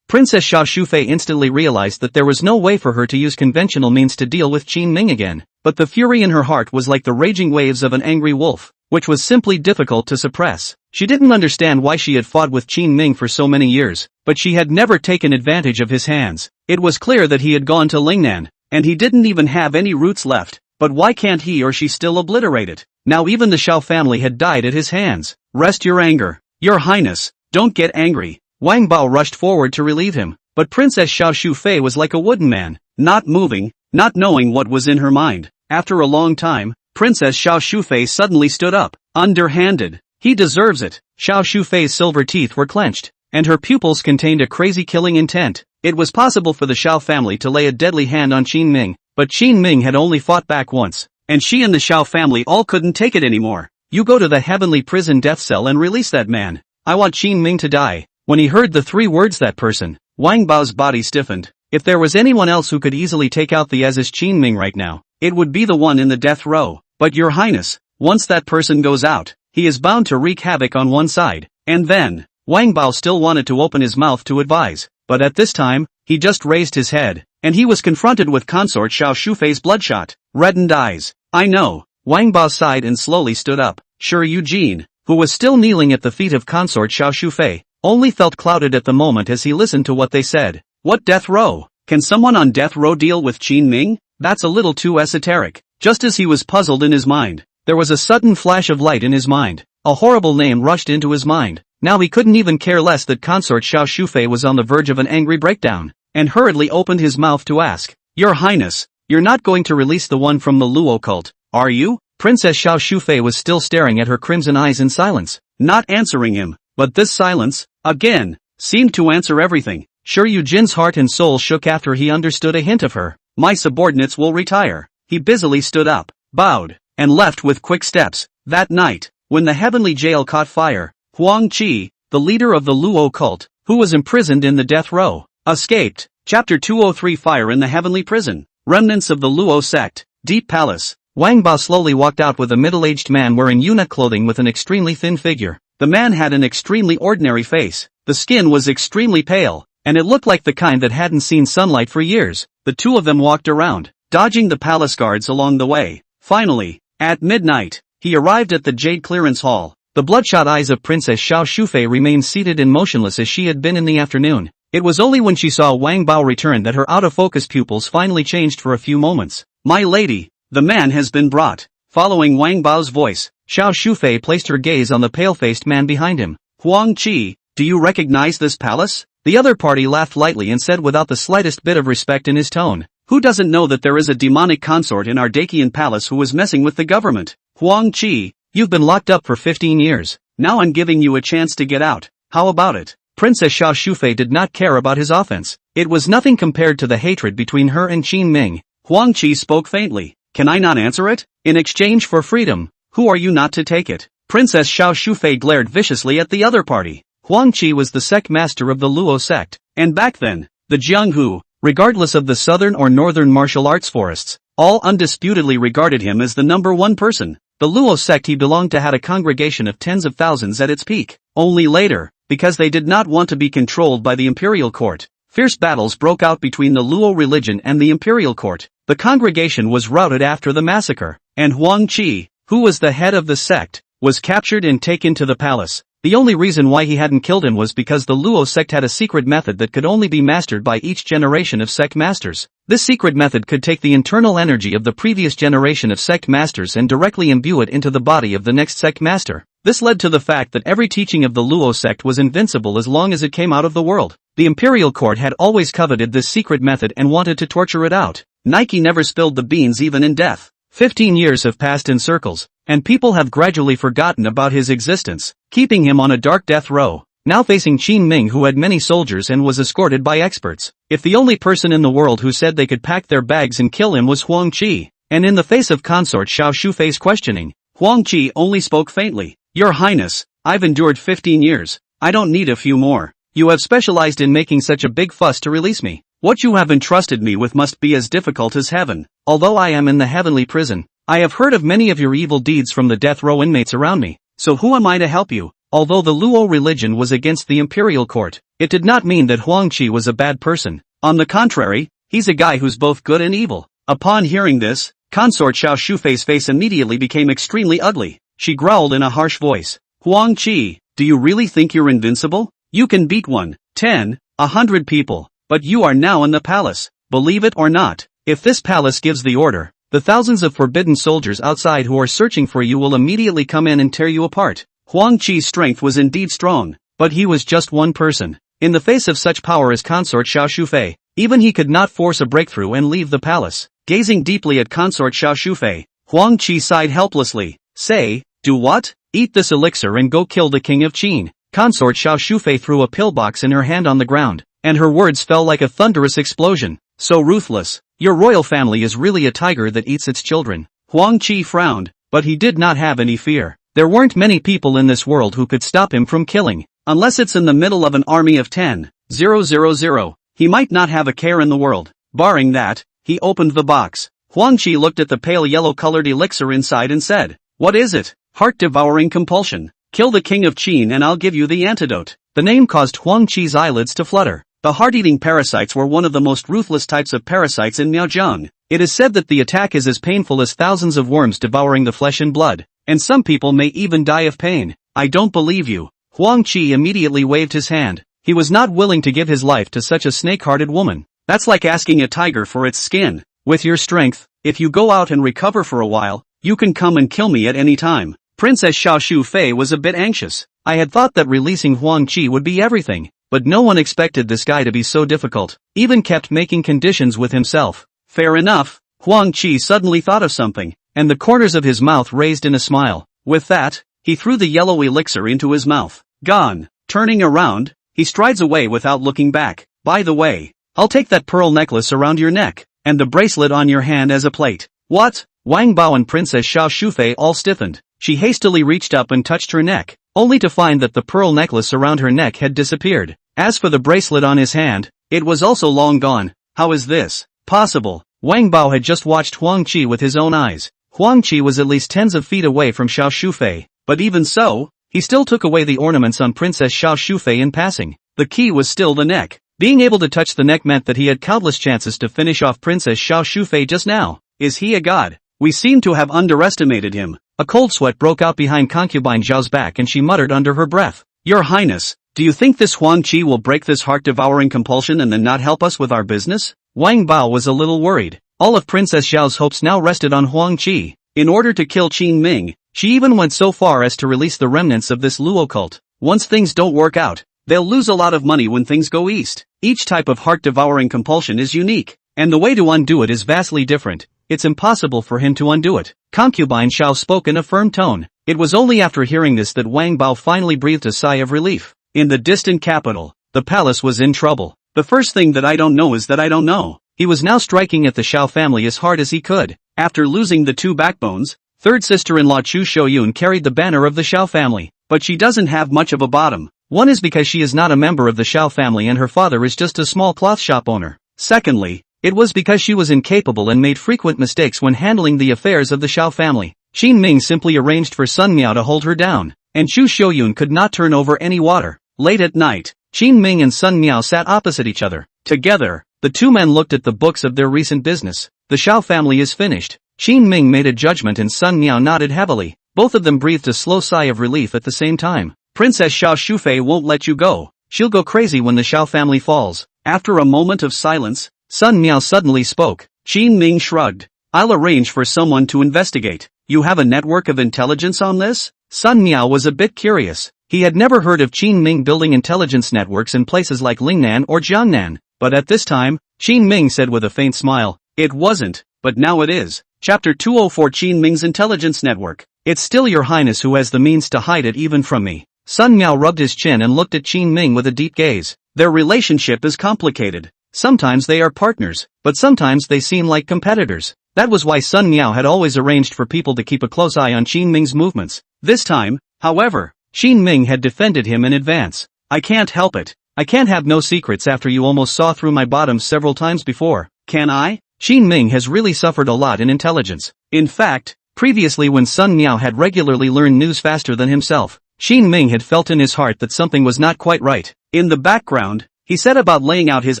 Princess Xiao Shufei instantly realized that there was no way for her to use conventional means to deal with Qin Ming again, but the fury in her heart was like the raging waves of an angry wolf, which was simply difficult to suppress. She didn't understand why she had fought with Qin Ming for so many years, but she had never taken advantage of his hands. It was clear that he had gone to Lingnan, and he didn't even have any roots left, but why can't he or she still obliterate it? Now even the Xiao family had died at his hands. "Rest your anger. Your Highness, don't get angry." Wang Bao rushed forward to relieve him, but Princess Xiao Shufei was like a wooden man, not moving, not knowing what was in her mind. After a long time, Princess Xiao Shufei suddenly stood up. Underhanded. He deserves it. Xiao Shufei's silver teeth were clenched, and her pupils contained a crazy killing intent. It was possible for the Xiao family to lay a deadly hand on Qin Ming, but Qin Ming had only fought back once, and she and the Xiao family all couldn't take it anymore. "You go to the heavenly prison death cell and release that man. I want Qin Ming to die." When he heard the three words "that person," Wang Bao's body stiffened. If there was anyone else who could easily take out the Aziz Qin Ming right now, it would be the one in the death row. "But Your Highness, once that person goes out, he is bound to wreak havoc on one side, and then..." Wang Bao still wanted to open his mouth to advise, but at this time, he just raised his head, and he was confronted with Consort Xiao Shufei's bloodshot, reddened eyes. "I know." Wang Bao sighed and slowly stood up. Sure, Eugene, who was still kneeling at the feet of Consort Xiao Shufei, only felt clouded at the moment as he listened to what they said. What death row? Can someone on death row deal with Qin Ming? That's a little too esoteric. Just as he was puzzled in his mind, there was a sudden flash of light in his mind. A horrible name rushed into his mind. Now he couldn't even care less that Consort Xiao Shufei was on the verge of an angry breakdown, and hurriedly opened his mouth to ask, "Your Highness, you're not going to release the one from the Luo cult, are you?" Princess Xiao Shufei was still staring at her crimson eyes in silence, not answering him. But this silence, again, seemed to answer everything. Sure, Eugene's heart and soul shook after he understood a hint of her. "My subordinates will retire." He busily stood up, bowed, and left with quick steps. That night, when the heavenly jail caught fire, Huang Qi, the leader of the Luo cult, who was imprisoned in the death row, escaped. Chapter 203 Fire in the Heavenly Prison. Remnants of the Luo sect. Deep Palace. Wang Bao slowly walked out with a middle-aged man wearing eunuch clothing with an extremely thin figure. The man had an extremely ordinary face. The skin was extremely pale, and it looked like the kind that hadn't seen sunlight for years. The two of them walked around, dodging the palace guards along the way. Finally, at midnight, he arrived at the Jade Clearance Hall. The bloodshot eyes of Princess Xiao Shufei remained seated and motionless as she had been in the afternoon. It was only when she saw Wang Bao return that her out-of-focus pupils finally changed for a few moments. "My lady, the man has been brought." Following Wang Bao's voice, Xiao Shufei placed her gaze on the pale-faced man behind him. "Huang Qi, do you recognize this palace?" The other party laughed lightly and said without the slightest bit of respect in his tone, "Who doesn't know that there is a demonic consort in our Dacian palace who is messing with the government? Huang Qi, you've been locked up for 15 years. Now I'm giving you a chance to get out. How about it?" Princess Xiao Shufei did not care about his offense. It was nothing compared to the hatred between her and Qin Ming. Huang Qi spoke faintly. "Can I not answer it? In exchange for freedom, who are you not to take it?" Princess Xiao Shufei glared viciously at the other party. Huang Qi was the sect master of the Luo sect, and back then, the Jianghu, regardless of the southern or northern martial arts forests, all undisputedly regarded him as the number one person. The Luo sect he belonged to had a congregation of tens of thousands at its peak. Only later, because they did not want to be controlled by the Imperial court, fierce battles broke out between the Luo religion and the Imperial court. The congregation was routed after the massacre, and Huang Qi, who was the head of the sect, was captured and taken to the palace. The only reason why he hadn't killed him was because the Luo sect had a secret method that could only be mastered by each generation of sect masters. This secret method could take the internal energy of the previous generation of sect masters and directly imbue it into the body of the next sect master. This led to the fact that every teaching of the Luo sect was invincible as long as it came out of the world. The Imperial court had always coveted this secret method and wanted to torture it out. Nike never spilled the beans even in death. 15 years have passed in circles, and people have gradually forgotten about his existence, keeping him on a dark death row, now facing Qin Ming, who had many soldiers and was escorted by experts. If the only person in the world who said they could pack their bags and kill him was Huang Qi, and in the face of consort Xiao Shufei's questioning, Huang Qi only spoke faintly. Your Highness, I've endured 15 years, I don't need a few more. You have specialized in making such a big fuss to release me. What you have entrusted me with must be as difficult as heaven. Although I am in the heavenly prison, I have heard of many of your evil deeds from the death row inmates around me, so who am I to help you? Although the Luo religion was against the Imperial court, it did not mean that Huang Qi was a bad person. On the contrary, he's a guy who's both good and evil. Upon hearing this, consort Xiao Shufei's face immediately became extremely ugly. She growled in a harsh voice. Huang Qi, do you really think you're invincible? You can beat 1, 10, 100 people, but you are now in the palace. Believe it or not, if this palace gives the order, the thousands of forbidden soldiers outside who are searching for you will immediately come in and tear you apart. Huang Qi's strength was indeed strong, but he was just one person. In the face of such power as consort Xiao Shufei, even he could not force a breakthrough and leave the palace. Gazing deeply at consort Xiao Shufei, Huang Qi sighed helplessly. Say, do what? Eat this elixir and go kill the king of Qin. Consort Xiao Shufei threw a pillbox in her hand on the ground, and her words fell like a thunderous explosion. So ruthless. Your royal family is really a tiger that eats its children. Huang Qi frowned, but he did not have any fear. There weren't many people in this world who could stop him from killing. Unless it's in the middle of an army of 10,000, he might not have a care in the world. Barring that, he opened the box. Huang Qi looked at the pale yellow-colored elixir inside and said, what is it? Heart-devouring compulsion. Kill the king of Qin and I'll give you the antidote. The name caused Huang Qi's eyelids to flutter. The heart-eating parasites were one of the most ruthless types of parasites in Miaozhong. It is said that the attack is as painful as thousands of worms devouring the flesh and blood, and some people may even die of pain. I don't believe you. Huang Qi immediately waved his hand. He was not willing to give his life to such a snake-hearted woman. That's like asking a tiger for its skin. With your strength, if you go out and recover for a while, you can come and kill me at any time. Princess Xiao Shufei was a bit anxious. I had thought that releasing Huang Qi would be everything, but no one expected this guy to be so difficult. Even kept making conditions with himself. Fair enough. Huang Qi suddenly thought of something, and the corners of his mouth raised in a smile. With that, he threw the yellow elixir into his mouth. Gone. Turning around, he strides away without looking back. By the way, I'll take that pearl necklace around your neck, and the bracelet on your hand as a plate. What? Wang Bao and Princess Xiao Shufei all stiffened. She hastily reached up and touched her neck, only to find that the pearl necklace around her neck had disappeared. As for the bracelet on his hand, it was also long gone. How is this possible? Wang Bao had just watched Huang Qi with his own eyes. Huang Qi was at least tens of feet away from Xiao Shufei, but even so, he still took away the ornaments on Princess Xiao Shufei in passing. The key was still the neck. Being able to touch the neck meant that he had countless chances to finish off Princess Xiao Shufei just now. Is he a god? We seem to have underestimated him. A cold sweat broke out behind concubine Zhao's back and she muttered under her breath. Your Highness, do you think this Huang Qi will break this heart-devouring compulsion and then not help us with our business? Wang Bao was a little worried. All of Princess Zhao's hopes now rested on Huang Qi. In order to kill Qin Ming, she even went so far as to release the remnants of this Luo cult. Once things don't work out, they'll lose a lot of money when things go east. Each type of heart-devouring compulsion is unique, and the way to undo it is vastly different. It's impossible for him to undo it. Concubine Xiao spoke in a firm tone. It was only after hearing this that Wang Bao finally breathed a sigh of relief. In the distant capital, the palace was in trouble. The first thing that I don't know is that I don't know. He was now striking at the Xiao family as hard as he could. After losing the two backbones, third sister-in-law Chu Shouyun carried the banner of the Xiao family, but she doesn't have much of a bottom. One is because she is not a member of the Xiao family and her father is just a small cloth shop owner. Secondly, it was because she was incapable and made frequent mistakes when handling the affairs of the Xiao family. Qin Ming simply arranged for Sun Miao to hold her down, and Chu Shouyun could not turn over any water. Late at night, Qin Ming and Sun Miao sat opposite each other. Together, the two men looked at the books of their recent business. The Xiao family is finished. Qin Ming made a judgment and Sun Miao nodded heavily. Both of them breathed a slow sigh of relief at the same time. Princess Xiao Shufei won't let you go. She'll go crazy when the Xiao family falls. After a moment of silence, Sun Miao suddenly spoke. Qin Ming shrugged. I'll arrange for someone to investigate. You have a network of intelligence on this? Sun Miao was a bit curious. He had never heard of Qin Ming building intelligence networks in places like Lingnan or Jiangnan, but at this time, Qin Ming said with a faint smile, it wasn't, but now it is. Chapter 204 Qin Ming's Intelligence Network. It's still your highness who has the means to hide it even from me. Sun Miao rubbed his chin and looked at Qin Ming with a deep gaze. Their relationship is complicated. Sometimes they are partners, but sometimes they seem like competitors. That was why Sun Miao had always arranged for people to keep a close eye on Qin Ming's movements. This time, however, Qin Ming had defended him in advance. I can't help it. I can't have no secrets after you almost saw through my bottom several times before, can I? Qin Ming has really suffered a lot in intelligence. In fact, previously when Sun Miao had regularly learned news faster than himself, Qin Ming had felt in his heart that something was not quite right. In the background, he set about laying out his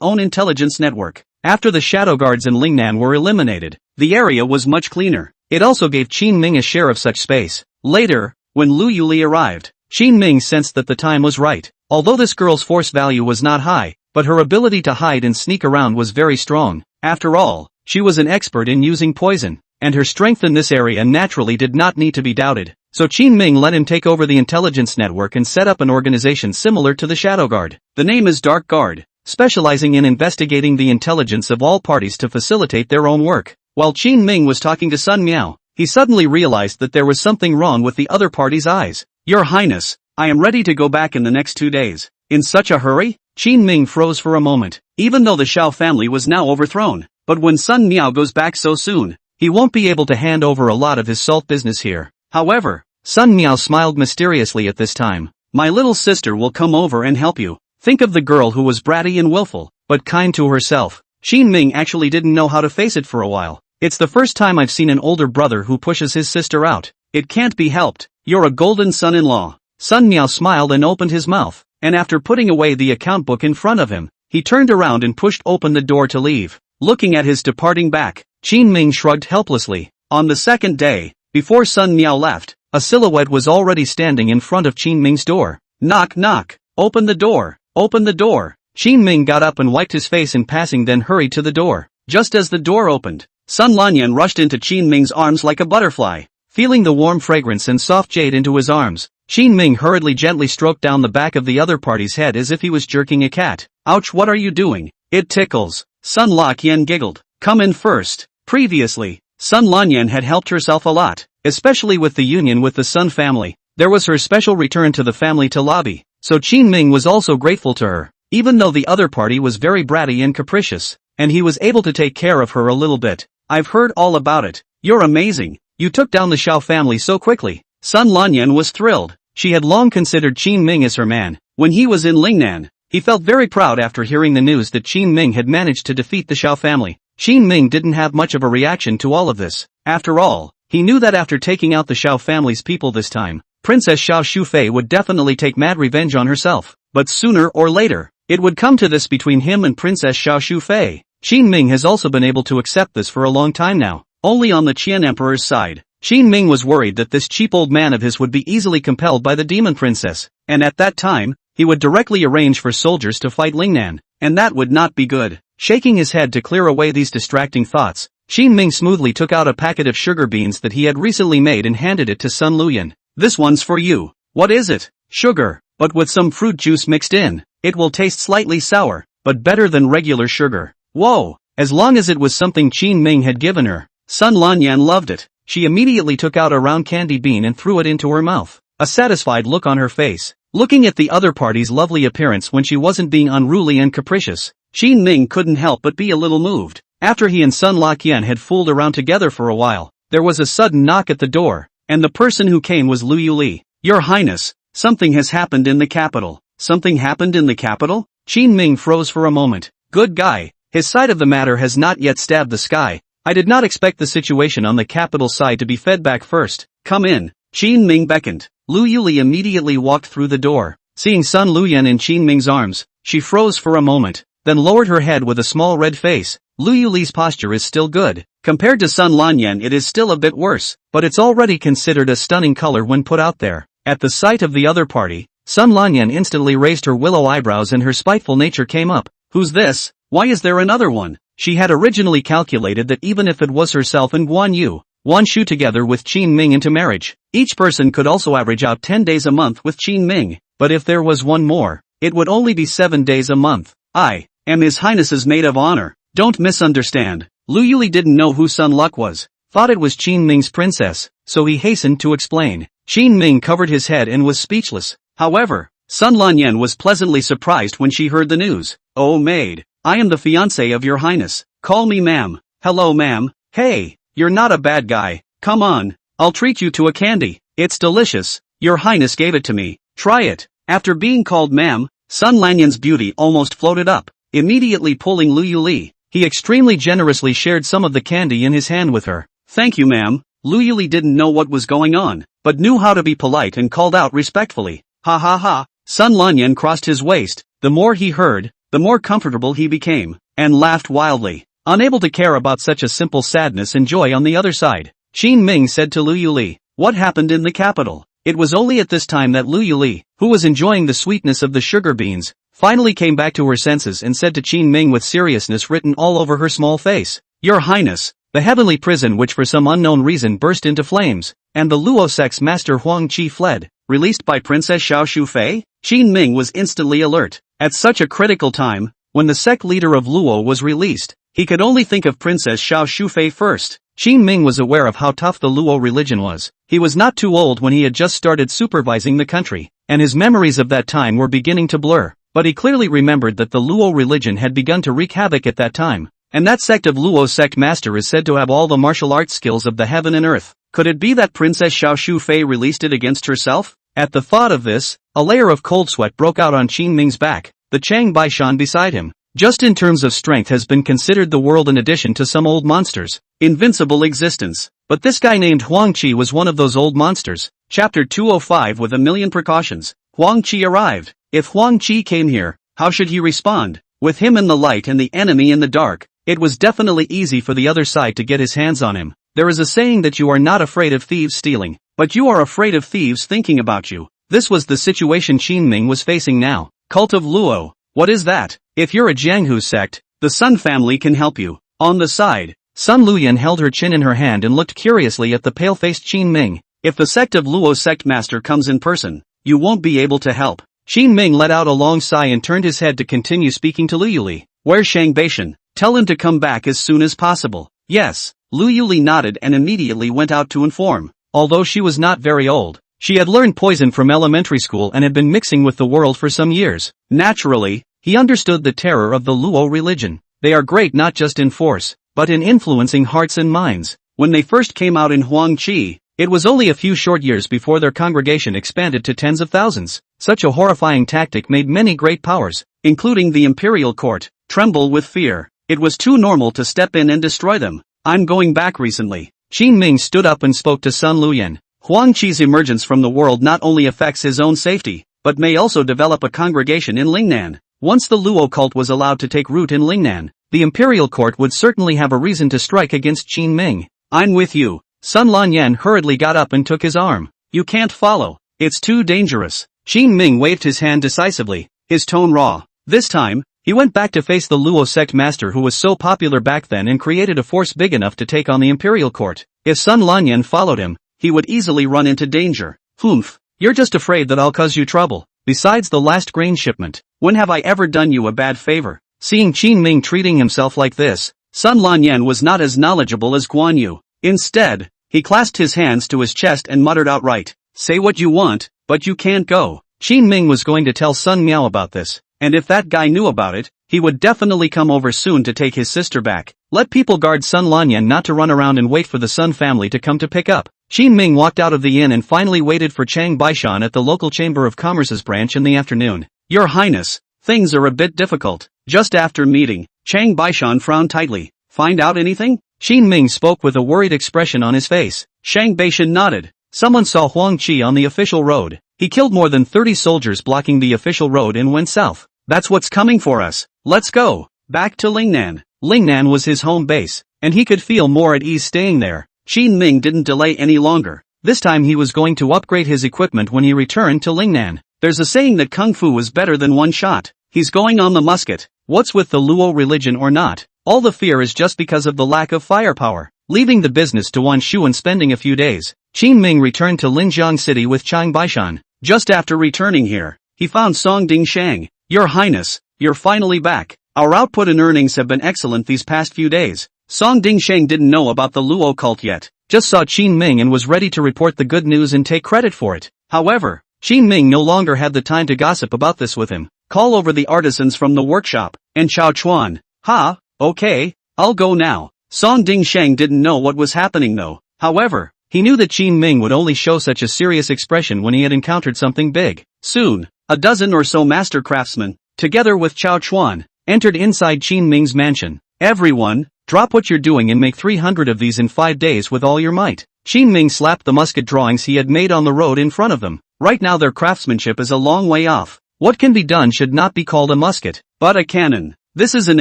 own intelligence network. After the shadow guards in Lingnan were eliminated, the area was much cleaner. It also gave Qin Ming a share of such space. Later, when Lu Yuli arrived, Qin Ming sensed that the time was right. Although this girl's force value was not high, but her ability to hide and sneak around was very strong. After all, she was an expert in using poison, and her strength in this area naturally did not need to be doubted. So Qin Ming let him take over the intelligence network and set up an organization similar to the Shadow Guard. The name is Dark Guard, specializing in investigating the intelligence of all parties to facilitate their own work. While Qin Ming was talking to Sun Miao, he suddenly realized that there was something wrong with the other party's eyes. Your Highness, I am ready to go back in the next 2 days. In such a hurry? Qin Ming froze for a moment. Even though the Xiao family was now overthrown, but when Sun Miao goes back so soon, he won't be able to hand over a lot of his salt business here. However, Sun Miao smiled mysteriously at this time. My little sister will come over and help you. Think of the girl who was bratty and willful, but kind to herself. Qin Ming actually didn't know how to face it for a while. It's the first time I've seen an older brother who pushes his sister out. It can't be helped. You're a golden son-in-law. Sun Miao smiled and opened his mouth, and after putting away the account book in front of him, he turned around and pushed open the door to leave. Looking at his departing back, Qin Ming shrugged helplessly. On the second day, before Sun Miao left, a silhouette was already standing in front of Qin Ming's door. Knock knock. Open the door. Open the door. Qin Ming got up and wiped his face in passing, then hurried to the door. Just as the door opened, Sun Lanyan rushed into Qin Ming's arms like a butterfly. Feeling the warm fragrance and soft jade into his arms, Qin Ming hurriedly gently stroked down the back of the other party's head as if he was jerking a cat. Ouch, what are you doing? It tickles. Sun Lanyan giggled. Come in first. Previously, Sun Lanyan had helped herself a lot, especially with the union with the Sun family. There was her special return to the family to lobby, so Qin Ming was also grateful to her, even though the other party was very bratty and capricious, and he was able to take care of her a little bit. I've heard all about it. You're amazing. You took down the Xiao family so quickly. Sun Lanyan was thrilled. She had long considered Qin Ming as her man. When he was in Lingnan, he felt very proud after hearing the news that Qin Ming had managed to defeat the Xiao family. Qin Ming didn't have much of a reaction to all of this. After all, he knew that after taking out the Xiao family's people this time, Princess Xiao Shufei would definitely take mad revenge on herself. But sooner or later, it would come to this between him and Princess Xiao Shufei. Qin Ming has also been able to accept this for a long time now. Only on the Qian Emperor's side, Qin Ming was worried that this cheap old man of his would be easily compelled by the demon princess, and at that time, he would directly arrange for soldiers to fight Lingnan, and that would not be good. Shaking his head to clear away these distracting thoughts, Qin Ming smoothly took out a packet of sugar beans that he had recently made and handed it to Sun Luyan. This one's for you. What is it? Sugar, but with some fruit juice mixed in. It will taste slightly sour, but better than regular sugar. Whoa! As long as it was something Qin Ming had given her, Sun Lanyan loved it. She immediately took out a round candy bean and threw it into her mouth, a satisfied look on her face. Looking at the other party's lovely appearance when she wasn't being unruly and capricious, Qin Ming couldn't help but be a little moved. After he and Sun Laqian had fooled around together for a while, there was a sudden knock at the door, and the person who came was Lu Yuli. Your Highness, something has happened in the capital. Something happened in the capital? Qin Ming froze for a moment. Good guy, his side of the matter has not yet stabbed the sky. I did not expect the situation on the capital side to be fed back first. Come in. Qin Ming beckoned. Lu Yuli immediately walked through the door. Seeing Sun Luyan in Qin Ming's arms, she froze for a moment, then lowered her head with a small red face. Lu Yuli's posture is still good. Compared to Sun Lanyan it is still a bit worse, but it's already considered a stunning color when put out there. At the sight of the other party, Sun Lanyan instantly raised her willow eyebrows and her spiteful nature came up. Who's this? Why is there another one? She had originally calculated that even if it was herself and Guan Shu together with Qin Ming into marriage, each person could also average out 10 days a month with Qin Ming, but if there was one more, it would only be 7 days a month. I am His Highness's maid of honor. Don't misunderstand. Lu Yuli didn't know who Sun Luck was, thought it was Qin Ming's princess, so he hastened to explain. Qin Ming covered his head and was speechless. However, Sun Lanyan was pleasantly surprised when she heard the news. Oh maid, I am the fiancé of your highness. Call me ma'am. Hello ma'am. Hey, you're not a bad guy. Come on, I'll treat you to a candy. It's delicious. Your highness gave it to me. Try it. After being called ma'am, Sun Lanyan's beauty almost floated up, immediately pulling Lu Yuli. He extremely generously shared some of the candy in his hand with her. Thank you ma'am. Lu Yuli didn't know what was going on, but knew how to be polite and called out respectfully. Ha ha ha. Sun Lanyan crossed his waist. The more he heard, the more comfortable he became, and laughed wildly, unable to care about such a simple sadness and joy on the other side. Qin Ming said to Lu Yuli, what happened in the capital? It was only at this time that Lu Yuli, who was enjoying the sweetness of the sugar beans, finally came back to her senses and said to Qin Ming with seriousness written all over her small face, Your Highness, the heavenly prison which for some unknown reason burst into flames, and the Luo sect's master Huang Qi fled, released by Princess Xiao Shufei? Qin Ming was instantly alert. At such a critical time, when the sect leader of Luo was released, he could only think of Princess Xiao Shufei first. Qin Ming was aware of how tough the Luo religion was. He was not too old when he had just started supervising the country, and his memories of that time were beginning to blur, but he clearly remembered that the Luo religion had begun to wreak havoc at that time, and that sect of Luo sect master is said to have all the martial arts skills of the heaven and earth. Could it be that Princess Xiao Shufei released it against herself? At the thought of this, a layer of cold sweat broke out on Qin Ming's back. The Chang Baishan beside him, just in terms of strength, has been considered the world in addition to some old monsters. Invincible existence. But this guy named Huang Qi was one of those old monsters. Chapter 205. With a million precautions, Huang Qi arrived. If Huang Qi came here, how should he respond? With him in the light and the enemy in the dark, it was definitely easy for the other side to get his hands on him. There is a saying that you are not afraid of thieves stealing, but you are afraid of thieves thinking about you. This was the situation Qin Ming was facing now. Cult of Luo. What is that? If you're a Jianghu sect, the Sun family can help you. On the side, Sun Luyan held her chin in her hand and looked curiously at the pale-faced Qin Ming. If the sect of Luo sect master comes in person, you won't be able to help. Qin Ming let out a long sigh and turned his head to continue speaking to Lu Yuli. Where's Shang Baishan? Tell him to come back as soon as possible. Yes. Lu Yuli nodded and immediately went out to inform. Although she was not very old, she had learned poison from elementary school and had been mixing with the world for some years. Naturally, he understood the terror of the Luo religion. They are great not just in force, but in influencing hearts and minds. When they first came out in Huang Qi, it was only a few short years before their congregation expanded to tens of thousands. Such a horrifying tactic made many great powers, including the Imperial court, tremble with fear. It was too normal to step in and destroy them. I'm going back recently. Qin Ming stood up and spoke to Sun Luyan. Huang Qi's emergence from the world not only affects his own safety, but may also develop a congregation in Lingnan. Once the Luo cult was allowed to take root in Lingnan, the Imperial court would certainly have a reason to strike against Qin Ming. I'm with you. Sun Lanyan hurriedly got up and took his arm. You can't follow. It's too dangerous. Qin Ming waved his hand decisively, his tone raw. This time, he went back to face the Luo sect master who was so popular back then and created a force big enough to take on the Imperial court. If Sun Lanyan followed him, he would easily run into danger. Humph, you're just afraid that I'll cause you trouble. Besides the last grain shipment, when have I ever done you a bad favor? Seeing Qin Ming treating himself like this, Sun Lanyan was not as knowledgeable as Guan Yu. Instead, he clasped his hands to his chest and muttered outright, say what you want, but you can't go. Qin Ming was going to tell Sun Miao about this, and if that guy knew about it, he would definitely come over soon to take his sister back. Let people guard Sun Lanyan not to run around and wait for the Sun family to come to pick up. Qin Ming walked out of the inn and finally waited for Chang Baishan at the local Chamber of Commerce's branch in the afternoon. Your Highness, things are a bit difficult. Just after meeting, Chang Baishan frowned tightly. Find out anything? Qin Ming spoke with a worried expression on his face. Chang Baishan nodded. Someone saw Huang Qi on the official road. He killed more than 30 soldiers blocking the official road and went south. That's what's coming for us. Let's go. Back to Lingnan. Lingnan was his home base, and he could feel more at ease staying there. Qin Ming didn't delay any longer. This time he was going to upgrade his equipment when he returned to Lingnan. There's a saying that Kung Fu is better than one shot. He's going on the musket. What's with the Luo religion or not? All the fear is just because of the lack of firepower. Leaving the business to Wanshu and spending a few days, Qin Ming returned to Linjiang City with Chang Baishan. Just after returning here, he found Song Dingshang. Your Highness, you're finally back. Our output and earnings have been excellent these past few days. Song Dingshang didn't know about the Luo cult yet, just saw Qin Ming and was ready to report the good news and take credit for it. However, Qin Ming no longer had the time to gossip about this with him. Call over the artisans from the workshop, and Chao Chuan. Ha, okay, I'll go now. Song Dingshang didn't know what was happening though. However, he knew that Qin Ming would only show such a serious expression when he had encountered something big. Soon, a dozen or so master craftsmen, together with Chao Chuan, entered inside Qin Ming's mansion. Everyone, drop what you're doing and make 300 of these in 5 days with all your might. Qin Ming slapped the musket drawings he had made on the road in front of them. Right now their craftsmanship is a long way off. What can be done should not be called a musket, but a cannon. This is an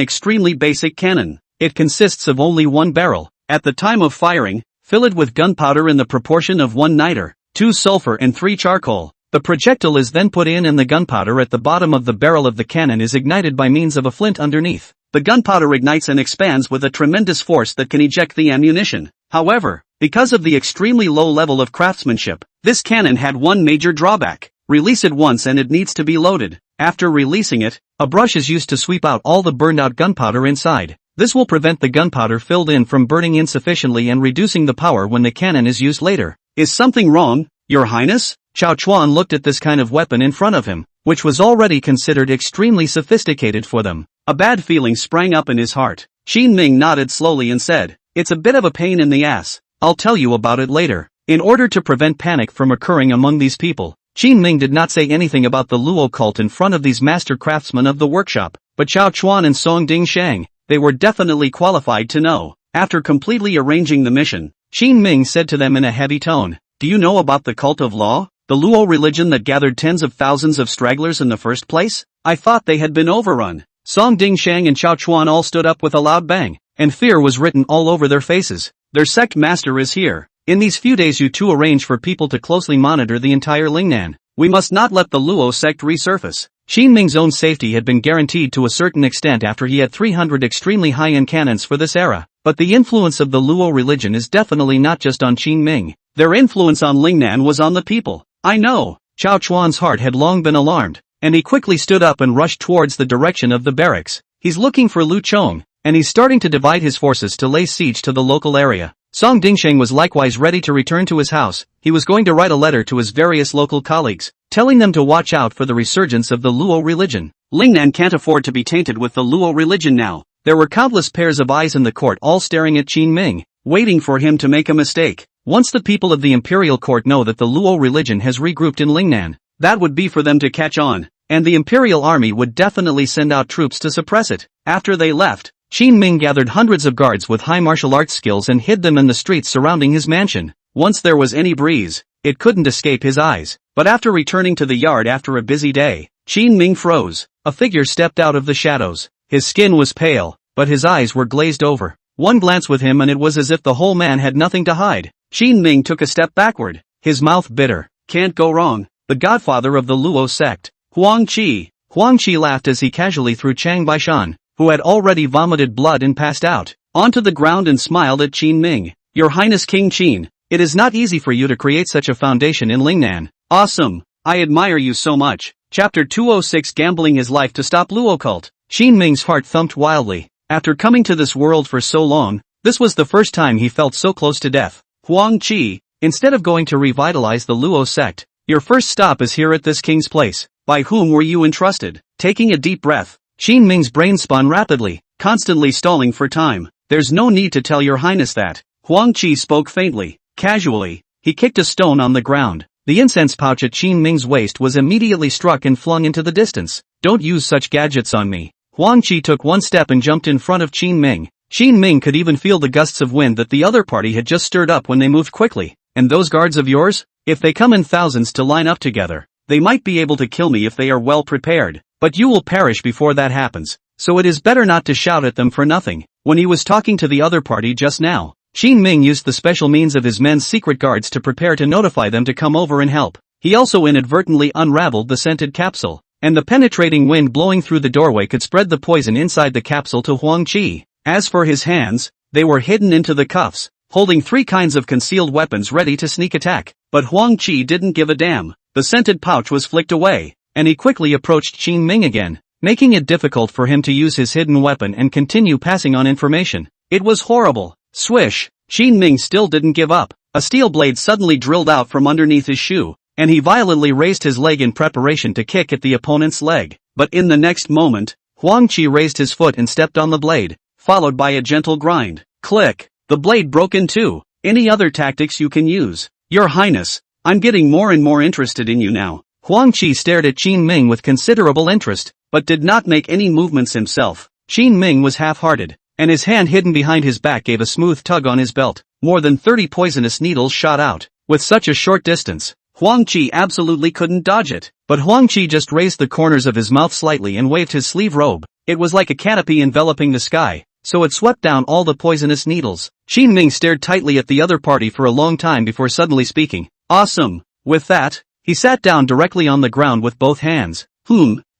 extremely basic cannon. It consists of only one barrel. At the time of firing, fill it with gunpowder in the proportion of 1 niter, 2 sulfur and 3 charcoal. The projectile is then put in and the gunpowder at the bottom of the barrel of the cannon is ignited by means of a flint underneath. The gunpowder ignites and expands with a tremendous force that can eject the ammunition. However, because of the extremely low level of craftsmanship, this cannon had one major drawback. Release it once and it needs to be loaded. After releasing it, a brush is used to sweep out all the burned out gunpowder inside. This will prevent the gunpowder filled in from burning insufficiently and reducing the power when the cannon is used later. Is something wrong, Your Highness? Chao Chuan looked at this kind of weapon in front of him, which was already considered extremely sophisticated for them. A bad feeling sprang up in his heart. Qin Ming nodded slowly and said, "It's a bit of a pain in the ass. I'll tell you about it later." In order to prevent panic from occurring among these people, Qin Ming did not say anything about the Luo cult in front of these master craftsmen of the workshop, but Chao Chuan and Song Dingshang, they were definitely qualified to know. After completely arranging the mission, Qin Ming said to them in a heavy tone, "Do you know about the cult of law? The Luo religion that gathered tens of thousands of stragglers in the first place? I thought they had been overrun." Song Dingshang and Chao Chuan all stood up with a loud bang, and fear was written all over their faces. Their sect master is here. In these few days you two arrange for people to closely monitor the entire Lingnan. We must not let the Luo sect resurface. Qin Ming's own safety had been guaranteed to a certain extent after he had 300 extremely high-end cannons for this era, but the influence of the Luo religion is definitely not just on Qin Ming. Their influence on Lingnan was on the people. I know. Chao Chuan's heart had long been alarmed, and he quickly stood up and rushed towards the direction of the barracks. He's looking for Lu Chong, and he's starting to divide his forces to lay siege to the local area. Song Dingsheng was likewise ready to return to his house. He was going to write a letter to his various local colleagues, telling them to watch out for the resurgence of the Luo religion. Lingnan can't afford to be tainted with the Luo religion now. There were countless pairs of eyes in the court all staring at Qin Ming, waiting for him to make a mistake. Once the people of the Imperial court know that the Luo religion has regrouped in Lingnan, that would be for them to catch on, and the Imperial army would definitely send out troops to suppress it. After they left, Qin Ming gathered hundreds of guards with high martial arts skills and hid them in the streets surrounding his mansion. Once there was any breeze, it couldn't escape his eyes. But after returning to the yard after a busy day, Qin Ming froze. A figure stepped out of the shadows. His skin was pale, but his eyes were glazed over. One glance with him and it was as if the whole man had nothing to hide. Qin Ming took a step backward, his mouth bitter. Can't go wrong. The godfather of the Luo sect, Huang Qi. Huang Qi laughed as he casually threw Chang Baishan, who had already vomited blood and passed out, onto the ground and smiled at Qin Ming. Your Highness King Qin, it is not easy for you to create such a foundation in Lingnan. Awesome. I admire you so much. Chapter 206 Gambling his life to stop Luo cult. Qin Ming's heart thumped wildly. After coming to this world for so long, this was the first time he felt so close to death. Huang Qi, instead of going to revitalize the Luo sect, your first stop is here at this king's place. By whom were you entrusted? Taking a deep breath, Qin Ming's brain spun rapidly, constantly stalling for time. There's no need to tell your highness that. Huang Qi spoke faintly, casually. He kicked a stone on the ground. The incense pouch at Qin Ming's waist was immediately struck and flung into the distance. Don't use such gadgets on me. Huang Qi took one step and jumped in front of Qin Ming. Qin Ming could even feel the gusts of wind that the other party had just stirred up when they moved quickly. And those guards of yours? If they come in thousands to line up together, they might be able to kill me if they are well prepared. But you will perish before that happens. So it is better not to shout at them for nothing. When he was talking to the other party just now, Qin Ming used the special means of his men's secret guards to prepare to notify them to come over and help. He also inadvertently unraveled the scented capsule, and the penetrating wind blowing through the doorway could spread the poison inside the capsule to Huang Qi. As for his hands, they were hidden into the cuffs, holding 3 kinds of concealed weapons ready to sneak attack. But Huang Qi didn't give a damn. The scented pouch was flicked away, and he quickly approached Qin Ming again, making it difficult for him to use his hidden weapon and continue passing on information. It was horrible. Swish! Qin Ming still didn't give up. A steel blade suddenly drilled out from underneath his shoe, and he violently raised his leg in preparation to kick at the opponent's leg. But in the next moment, Huang Qi raised his foot and stepped on the blade, followed by a gentle grind. Click! The blade broke in two. Any other tactics you can use? Your Highness, I'm getting more and more interested in you now. Huang Qi stared at Qin Ming with considerable interest, but did not make any movements himself. Qin Ming was half-hearted, and his hand hidden behind his back gave a smooth tug on his belt. More than 30 poisonous needles shot out. With such a short distance, Huang Qi absolutely couldn't dodge it. But Huang Qi just raised the corners of his mouth slightly and waved his sleeve robe. It was like a canopy enveloping the sky, so it swept down all the poisonous needles. Qin Ming stared tightly at the other party for a long time before suddenly speaking. Awesome! With that, he sat down directly on the ground with both hands.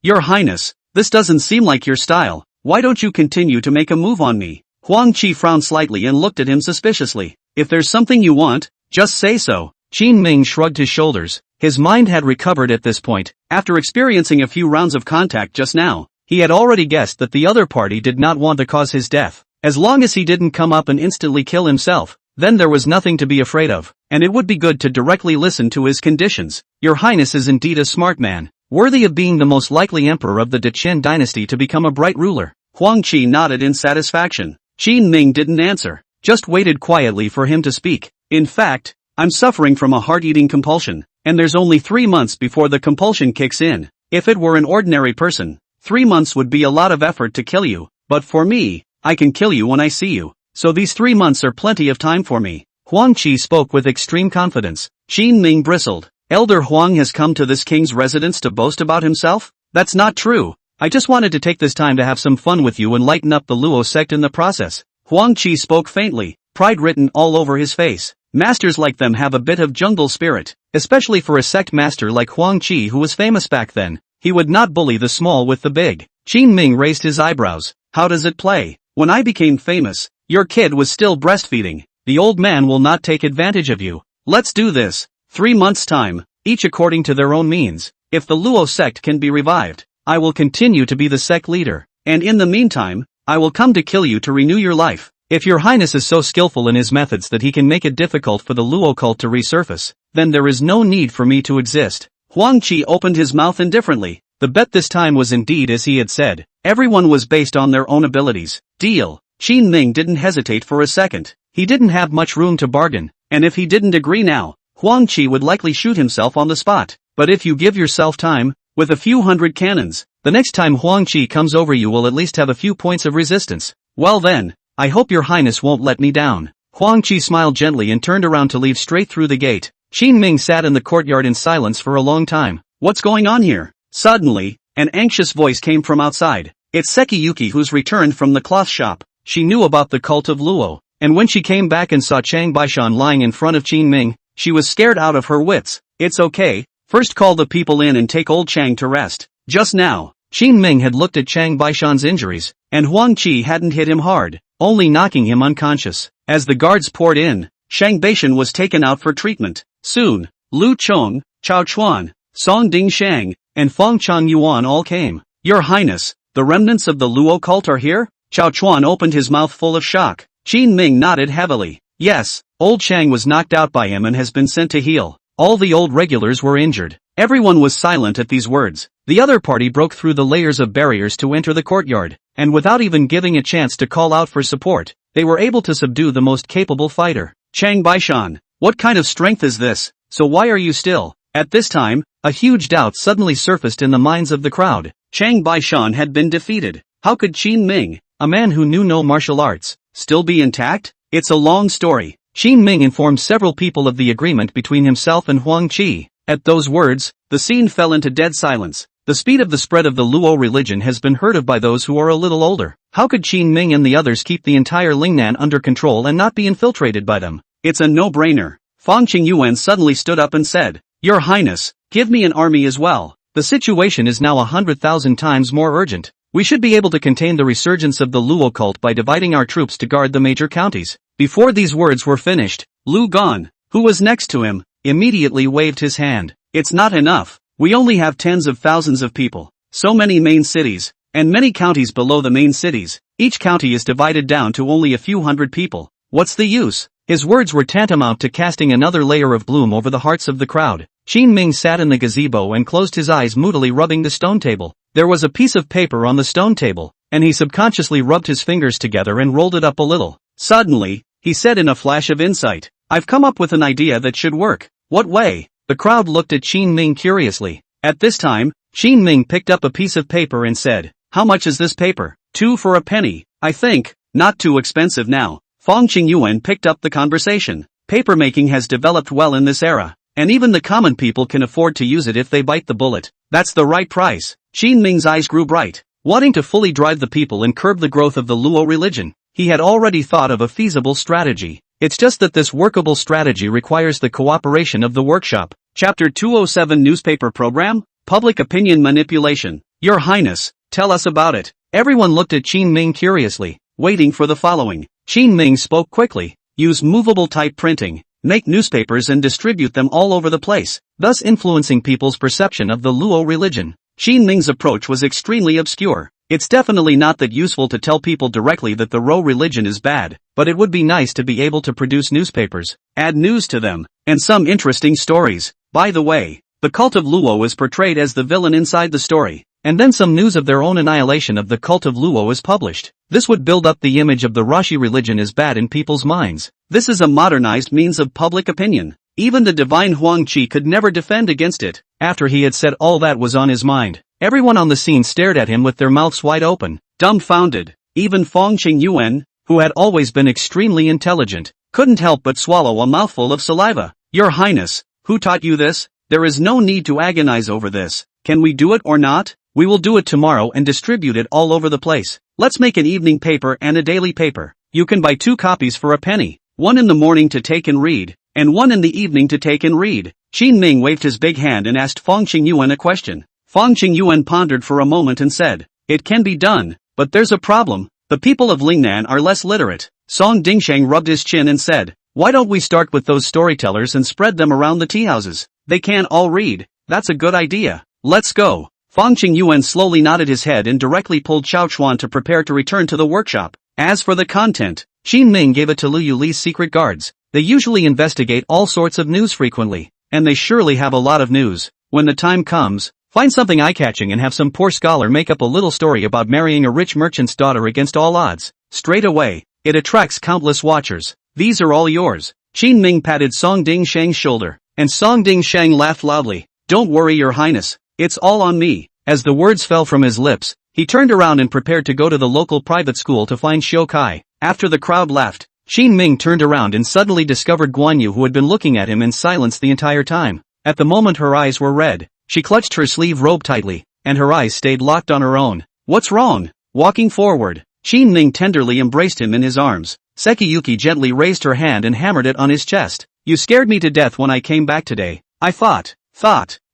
Your Highness, this doesn't seem like your style. Why don't you continue to make a move on me? Huang Qi frowned slightly and looked at him suspiciously. If there's something you want, just say so. Qin Ming shrugged his shoulders. His mind had recovered at this point. After experiencing a few rounds of contact just now, he had already guessed that the other party did not want to cause his death. As long as he didn't come up and instantly kill himself, then there was nothing to be afraid of, and it would be good to directly listen to his conditions. Your Highness is indeed a smart man, worthy of being the most likely emperor of the Dechen dynasty to become a bright ruler. Huang Qi nodded in satisfaction. Qin Ming didn't answer, just waited quietly for him to speak. In fact, I'm suffering from a heart-eating compulsion, and there's only 3 months before the compulsion kicks in. If it were an ordinary person, 3 months would be a lot of effort to kill you, but for me, I can kill you when I see you. So these 3 months are plenty of time for me. Huang Qi spoke with extreme confidence. Qin Ming bristled. Elder Huang has come to this king's residence to boast about himself? That's not true. I just wanted to take this time to have some fun with you and lighten up the Luo sect in the process. Huang Qi spoke faintly, pride written all over his face. Masters like them have a bit of jungle spirit, especially for a sect master like Huang Qi who was famous back then. He would not bully the small with the big. Qin Ming raised his eyebrows. How does it play? When I became famous, your kid was still breastfeeding. The old man will not take advantage of you. Let's do this. 3 months' time, each according to their own means. If the Luo sect can be revived, I will continue to be the sect leader. And in the meantime, I will come to kill you to renew your life. If your Highness is so skillful in his methods that he can make it difficult for the Luo cult to resurface, then there is no need for me to exist. Huang Qi opened his mouth indifferently. The bet this time was indeed as he had said. Everyone was based on their own abilities. Deal. Qin Ming didn't hesitate for a second. He didn't have much room to bargain, and if he didn't agree now, Huang Qi would likely shoot himself on the spot. But if you give yourself time, with a few hundred cannons, the next time Huang Qi comes over you will at least have a few points of resistance. Well then, I hope your Highness won't let me down. Huang Qi smiled gently and turned around to leave straight through the gate. Qin Ming sat in the courtyard in silence for a long time. What's going on here? Suddenly, an anxious voice came from outside. It's Sekiyuki who's returned from the cloth shop. She knew about the cult of Luo, and when she came back and saw Chang Baishan lying in front of Qin Ming, she was scared out of her wits. It's okay, first call the people in and take old Chang to rest. Just now, Qin Ming had looked at Chang Baishan's injuries, and Huang Qi hadn't hit him hard, only knocking him unconscious. As the guards poured in, Chang Baishan was taken out for treatment. Soon, Lu Chong, Chao Chuan, Song Ding Shang, and Feng Chang Yuan all came. Your Highness, the remnants of the Luo cult are here? Chao Chuan opened his mouth full of shock. Qin Ming nodded heavily. Yes, old Chang was knocked out by him and has been sent to heal. All the old regulars were injured. Everyone was silent at these words. The other party broke through the layers of barriers to enter the courtyard, and without even giving a chance to call out for support, they were able to subdue the most capable fighter. Chang Baishan, what kind of strength is this? So why are you still? At this time, a huge doubt suddenly surfaced in the minds of the crowd. Chang Baishan had been defeated. How could Qin Ming, a man who knew no martial arts, still be intact? It's a long story. Qin Ming informed several people of the agreement between himself and Huang Qi. At those words, the scene fell into dead silence. The speed of the spread of the Luo religion has been heard of by those who are a little older. How could Qin Ming and the others keep the entire Lingnan under control and not be infiltrated by them? It's a no-brainer. Feng Qingyuan suddenly stood up and said, Your Highness, give me an army as well. The situation is now 100,000 times more urgent. We should be able to contain the resurgence of the Luo cult by dividing our troops to guard the major counties. Before these words were finished, Lu Gon, who was next to him, immediately waved his hand. It's not enough. We only have tens of thousands of people. So many main cities, and many counties below the main cities. Each county is divided down to only a few hundred people. What's the use? His words were tantamount to casting another layer of gloom over the hearts of the crowd. Qin Ming sat in the gazebo and closed his eyes moodily, rubbing the stone table. There was a piece of paper on the stone table, and he subconsciously rubbed his fingers together and rolled it up a little. Suddenly, he said in a flash of insight, I've come up with an idea that should work. What way? The crowd looked at Qin Ming curiously. At this time, Qin Ming picked up a piece of paper and said, How much is this paper? 2 for a penny, I think. Not too expensive now. Fong Qingyuan picked up the conversation. Papermaking has developed well in this era, and even the common people can afford to use it if they bite the bullet. That's the right price. Qin Ming's eyes grew bright. Wanting to fully drive the people and curb the growth of the Luo religion, he had already thought of a feasible strategy. It's just that this workable strategy requires the cooperation of the workshop. Chapter 207 Newspaper Program? Public Opinion Manipulation. Your Highness, tell us about it. Everyone looked at Qin Ming curiously, waiting for the following. Qin Ming spoke quickly. Use movable type printing. Make newspapers and distribute them all over the place, thus influencing people's perception of the Luo religion. Qin Ming's approach was extremely obscure. It's definitely not that useful to tell people directly that the Ro religion is bad, but it would be nice to be able to produce newspapers, add news to them, and some interesting stories. By the way, the cult of Luo is portrayed as the villain inside the story, and then some news of their own annihilation of the cult of Luo is published. This would build up the image of the Rashi religion as bad in people's minds. This is a modernized means of public opinion. Even the divine Huang Qi could never defend against it. After he had said all that was on his mind, everyone on the scene stared at him with their mouths wide open, dumbfounded. Even Fong Qingyuan, who had always been extremely intelligent, couldn't help but swallow a mouthful of saliva. Your Highness, who taught you this? There is no need to agonize over this. Can we do it or not? We will do it tomorrow and distribute it all over the place. Let's make an evening paper and a daily paper. You can buy 2 copies for a penny. One in the morning to take and read, and one in the evening to take and read. Qin Ming waved his big hand and asked Fong Qingyuan a question. Fong Qingyuan pondered for a moment and said, It can be done, but there's a problem. The people of Lingnan are less literate. Song Dingsheng rubbed his chin and said, Why don't we start with those storytellers and spread them around the tea houses? They can't all read. That's a good idea. Let's go. Fong Qingyuan slowly nodded his head and directly pulled Chao Chuan to prepare to return to the workshop. As for the content, Qin Ming gave it to Lu Yuli's secret guards. They usually investigate all sorts of news frequently, and they surely have a lot of news. When the time comes, find something eye-catching and have some poor scholar make up a little story about marrying a rich merchant's daughter against all odds. Straight away, it attracts countless watchers. These are all yours. Qin Ming patted Song Dingsheng's shoulder, and Song Dingsheng laughed loudly. Don't worry, Your Highness. It's all on me. As the words fell from his lips, he turned around and prepared to go to the local private school to find Xiu Kai. After the crowd left, Qin Ming turned around and suddenly discovered Guan Yu, who had been looking at him in silence the entire time. At the moment her eyes were red. She clutched her sleeve robe tightly, and her eyes stayed locked on her own. What's wrong? Walking forward, Qin Ming tenderly embraced him in his arms. Sekiyuki gently raised her hand and hammered it on his chest. You scared me to death when I came back today. I thought.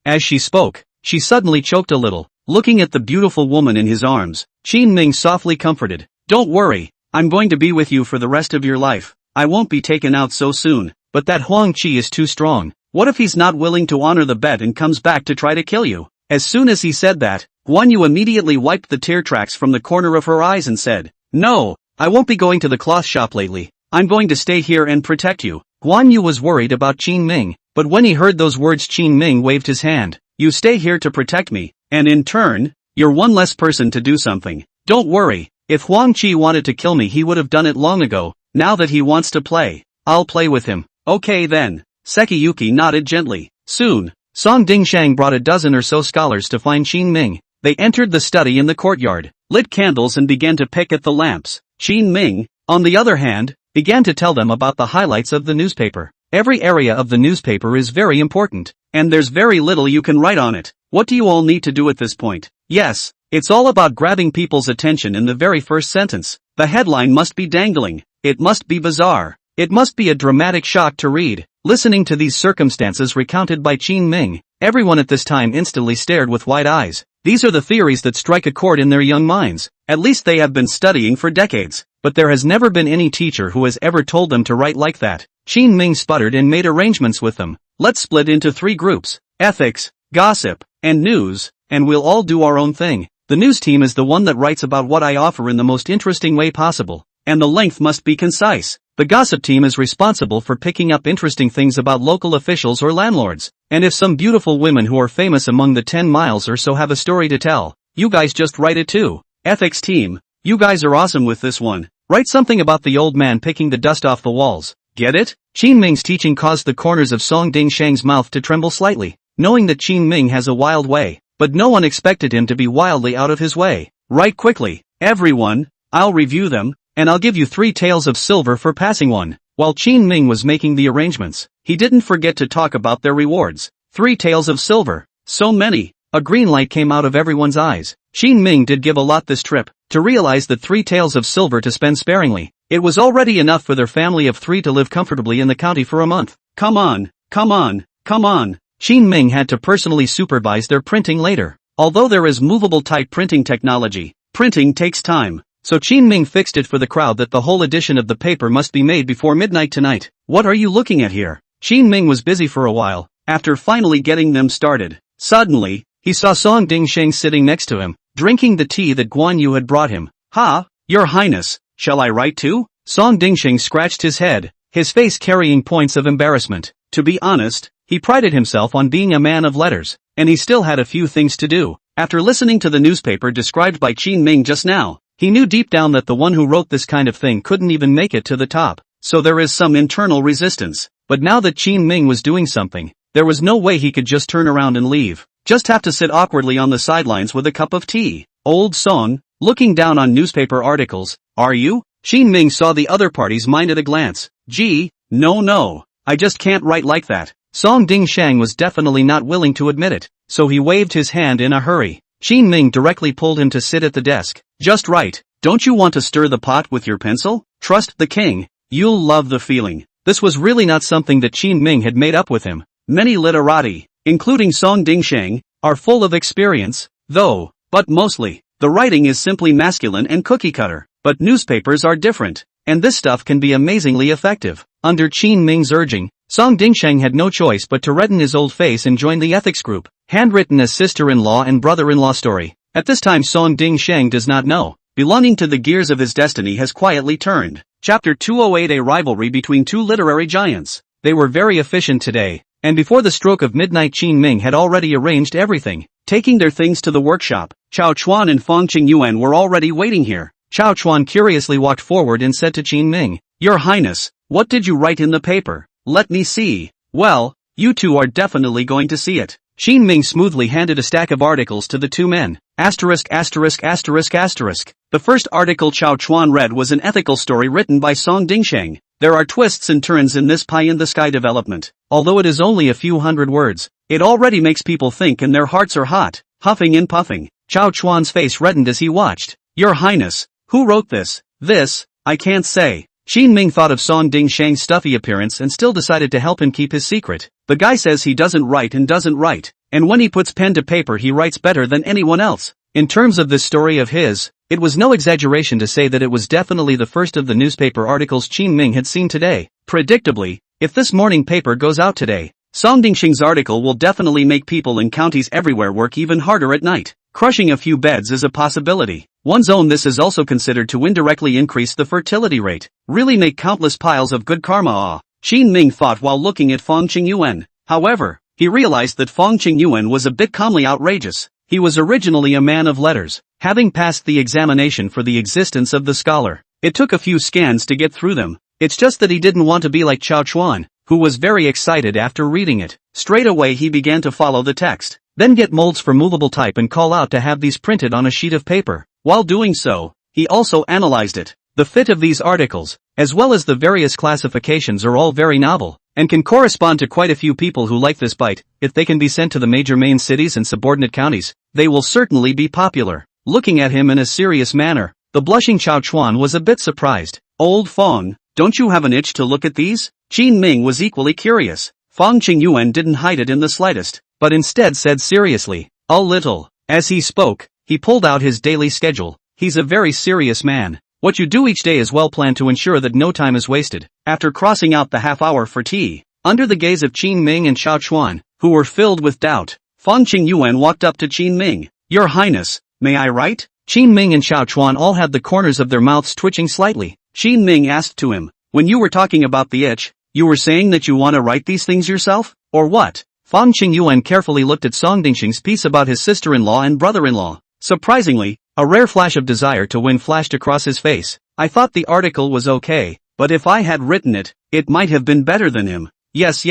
As she spoke, she suddenly choked a little. Looking at the beautiful woman in his arms, Qin Ming softly comforted. Don't worry, I'm going to be with you for the rest of your life. I won't be taken out so soon, but that Huang Qi is too strong. What if he's not willing to honor the bet and comes back to try to kill you? As soon as he said that, Guan Yu immediately wiped the tear tracks from the corner of her eyes and said, No, I won't be going to the cloth shop lately. I'm going to stay here and protect you. Guan Yu was worried about Qin Ming, but when he heard those words Qin Ming waved his hand. You stay here to protect me, and in turn, you're one less person to do something. Don't worry, if Huang Qi wanted to kill me he would have done it long ago. Now that he wants to play, I'll play with him. Okay then. Sekiyuki nodded gently. Soon, Song Dingsheng brought a dozen or so scholars to find Qin Ming. They entered the study in the courtyard, lit candles and began to pick at the lamps. Qin Ming, on the other hand, began to tell them about the highlights of the newspaper. Every area of the newspaper is very important, and there's very little you can write on it. What do you all need to do at this point? Yes, it's all about grabbing people's attention in the very first sentence. The headline must be dangling. It must be bizarre. It must be a dramatic shock to read. Listening to these circumstances recounted by Qin Ming, everyone at this time instantly stared with wide eyes. These are the theories that strike a chord in their young minds. At least they have been studying for decades. But there has never been any teacher who has ever told them to write like that. Qin Ming sputtered and made arrangements with them. Let's split into 3 groups: ethics, gossip, and news, and we'll all do our own thing. The news team is the one that writes about what I offer in the most interesting way possible, and the length must be concise. The gossip team is responsible for picking up interesting things about local officials or landlords, and if some beautiful women who are famous among the 10 miles or so have a story to tell, you guys just write it too. Ethics team, you guys are awesome with this one. Write something about the old man picking the dust off the walls. Get it? Qin Ming's teaching caused the corners of Song Dingsheng's mouth to tremble slightly, knowing that Qin Ming has a wild way, but no one expected him to be wildly out of his way. Write quickly, everyone, I'll review them, and I'll give you 3 taels of silver for passing one. While Qin Ming was making the arrangements, he didn't forget to talk about their rewards. 3 taels of silver. So many. A green light came out of everyone's eyes. Qin Ming did give a lot this trip, to realize that 3 taels of silver to spend sparingly. It was already enough for their family of 3 to live comfortably in the county for a month. Come on, come on, come on. Qin Ming had to personally supervise their printing later. Although there is movable type printing technology, printing takes time. So Qin Ming fixed it for the crowd that the whole edition of the paper must be made before midnight tonight. What are you looking at here? Qin Ming was busy for a while, after finally getting them started. Suddenly, he saw Song Dingsheng sitting next to him, drinking the tea that Guan Yu had brought him. Ha, Your Highness, shall I write too? Song Dingsheng scratched his head, his face carrying points of embarrassment. To be honest, he prided himself on being a man of letters, and he still had a few things to do. After listening to the newspaper described by Qin Ming just now, he knew deep down that the one who wrote this kind of thing couldn't even make it to the top, so there is some internal resistance. But now that Qin Ming was doing something, there was no way he could just turn around and leave. Just have to sit awkwardly on the sidelines with a cup of tea. Old Song, looking down on newspaper articles, are you? Qin Ming saw the other party's mind at a glance. Gee, no, I just can't write like that. Song Dingsheng was definitely not willing to admit it, so he waved his hand in a hurry. Qin Ming directly pulled him to sit at the desk. Just right. Don't you want to stir the pot with your pencil? Trust the king. You'll love the feeling. This was really not something that Qin Ming had made up with him. Many literati, including Song Dingsheng, are full of experience, though, but mostly, the writing is simply masculine and cookie cutter. But newspapers are different, and this stuff can be amazingly effective. Under Qin Ming's urging, Song Dingsheng had no choice but to redden his old face and join the ethics group. Handwritten as sister-in-law and brother-in-law story. At this time Song Dingsheng does not know. Belonging to the gears of his destiny has quietly turned. Chapter 208, a rivalry between 2 literary giants. They were very efficient today, and before the stroke of midnight Qin Ming had already arranged everything. Taking their things to the workshop, Chao Chuan and Fong Qingyuan were already waiting here. Chao Chuan curiously walked forward and said to Qin Ming, Your Highness, what did you write in the paper? Let me see. Well, you two are definitely going to see it. Qin Ming smoothly handed a stack of articles to the 2 men. Asterisk. The first article Chao Chuan read was an ethical story written by Song Dingsheng. There are twists and turns in this pie-in-the-sky development. Although it is only a few hundred words, it already makes people think and their hearts are hot. Huffing and puffing, Chao Chuan's face reddened as he watched. Your Highness, who wrote this? This, I can't say. Qin Ming thought of Song Dingsheng's stuffy appearance and still decided to help him keep his secret. The guy says he doesn't write, and when he puts pen to paper he writes better than anyone else. In terms of this story of his, it was no exaggeration to say that it was definitely the first of the newspaper articles Qin Ming had seen today. Predictably, if this morning paper goes out today, Song Dingsheng's article will definitely make people in counties everywhere work even harder at night. Crushing a few beds is a possibility. One's own this is also considered to indirectly increase the fertility rate. Really make countless piles of good karma. Qin Ming thought while looking at Fong Qingyuan. However, he realized that Fong Qingyuan was a bit calmly outrageous. He was originally a man of letters, having passed the examination for the existence of the scholar. It took a few scans to get through them. It's just that he didn't want to be like Chao Chuan, who was very excited after reading it. Straight away he began to follow the text, then get molds for movable type and call out to have these printed on a sheet of paper. While doing so, he also analyzed it. The fit of these articles, as well as the various classifications, are all very novel, and can correspond to quite a few people who like this bite. If they can be sent to the major main cities and subordinate counties, they will certainly be popular. Looking at him in a serious manner, the blushing Chao Chuan was a bit surprised. Old Fong, don't you have an itch to look at these? Qin Ming was equally curious. Fong Qingyuan didn't hide it in the slightest, but instead said seriously, a little. As he spoke, he pulled out his daily schedule. He's a very serious man. What you do each day is well planned to ensure that no time is wasted. After crossing out the half hour for tea, under the gaze of Qin Ming and Xiao Chuan, who were filled with doubt, Fang Qingyuan walked up to Qin Ming. Your Highness, may I write? Qin Ming and Xiao Chuan all had the corners of their mouths twitching slightly. Qin Ming asked to him, when you were talking about the itch, you were saying that you want to write these things yourself? Or what? Fang Qingyuan carefully looked at Song Dingxing's piece about his sister-in-law and brother-in-law. Surprisingly, a rare flash of desire to win flashed across his face. I thought the article was okay, but if I had written it, it might have been better than him. Yes.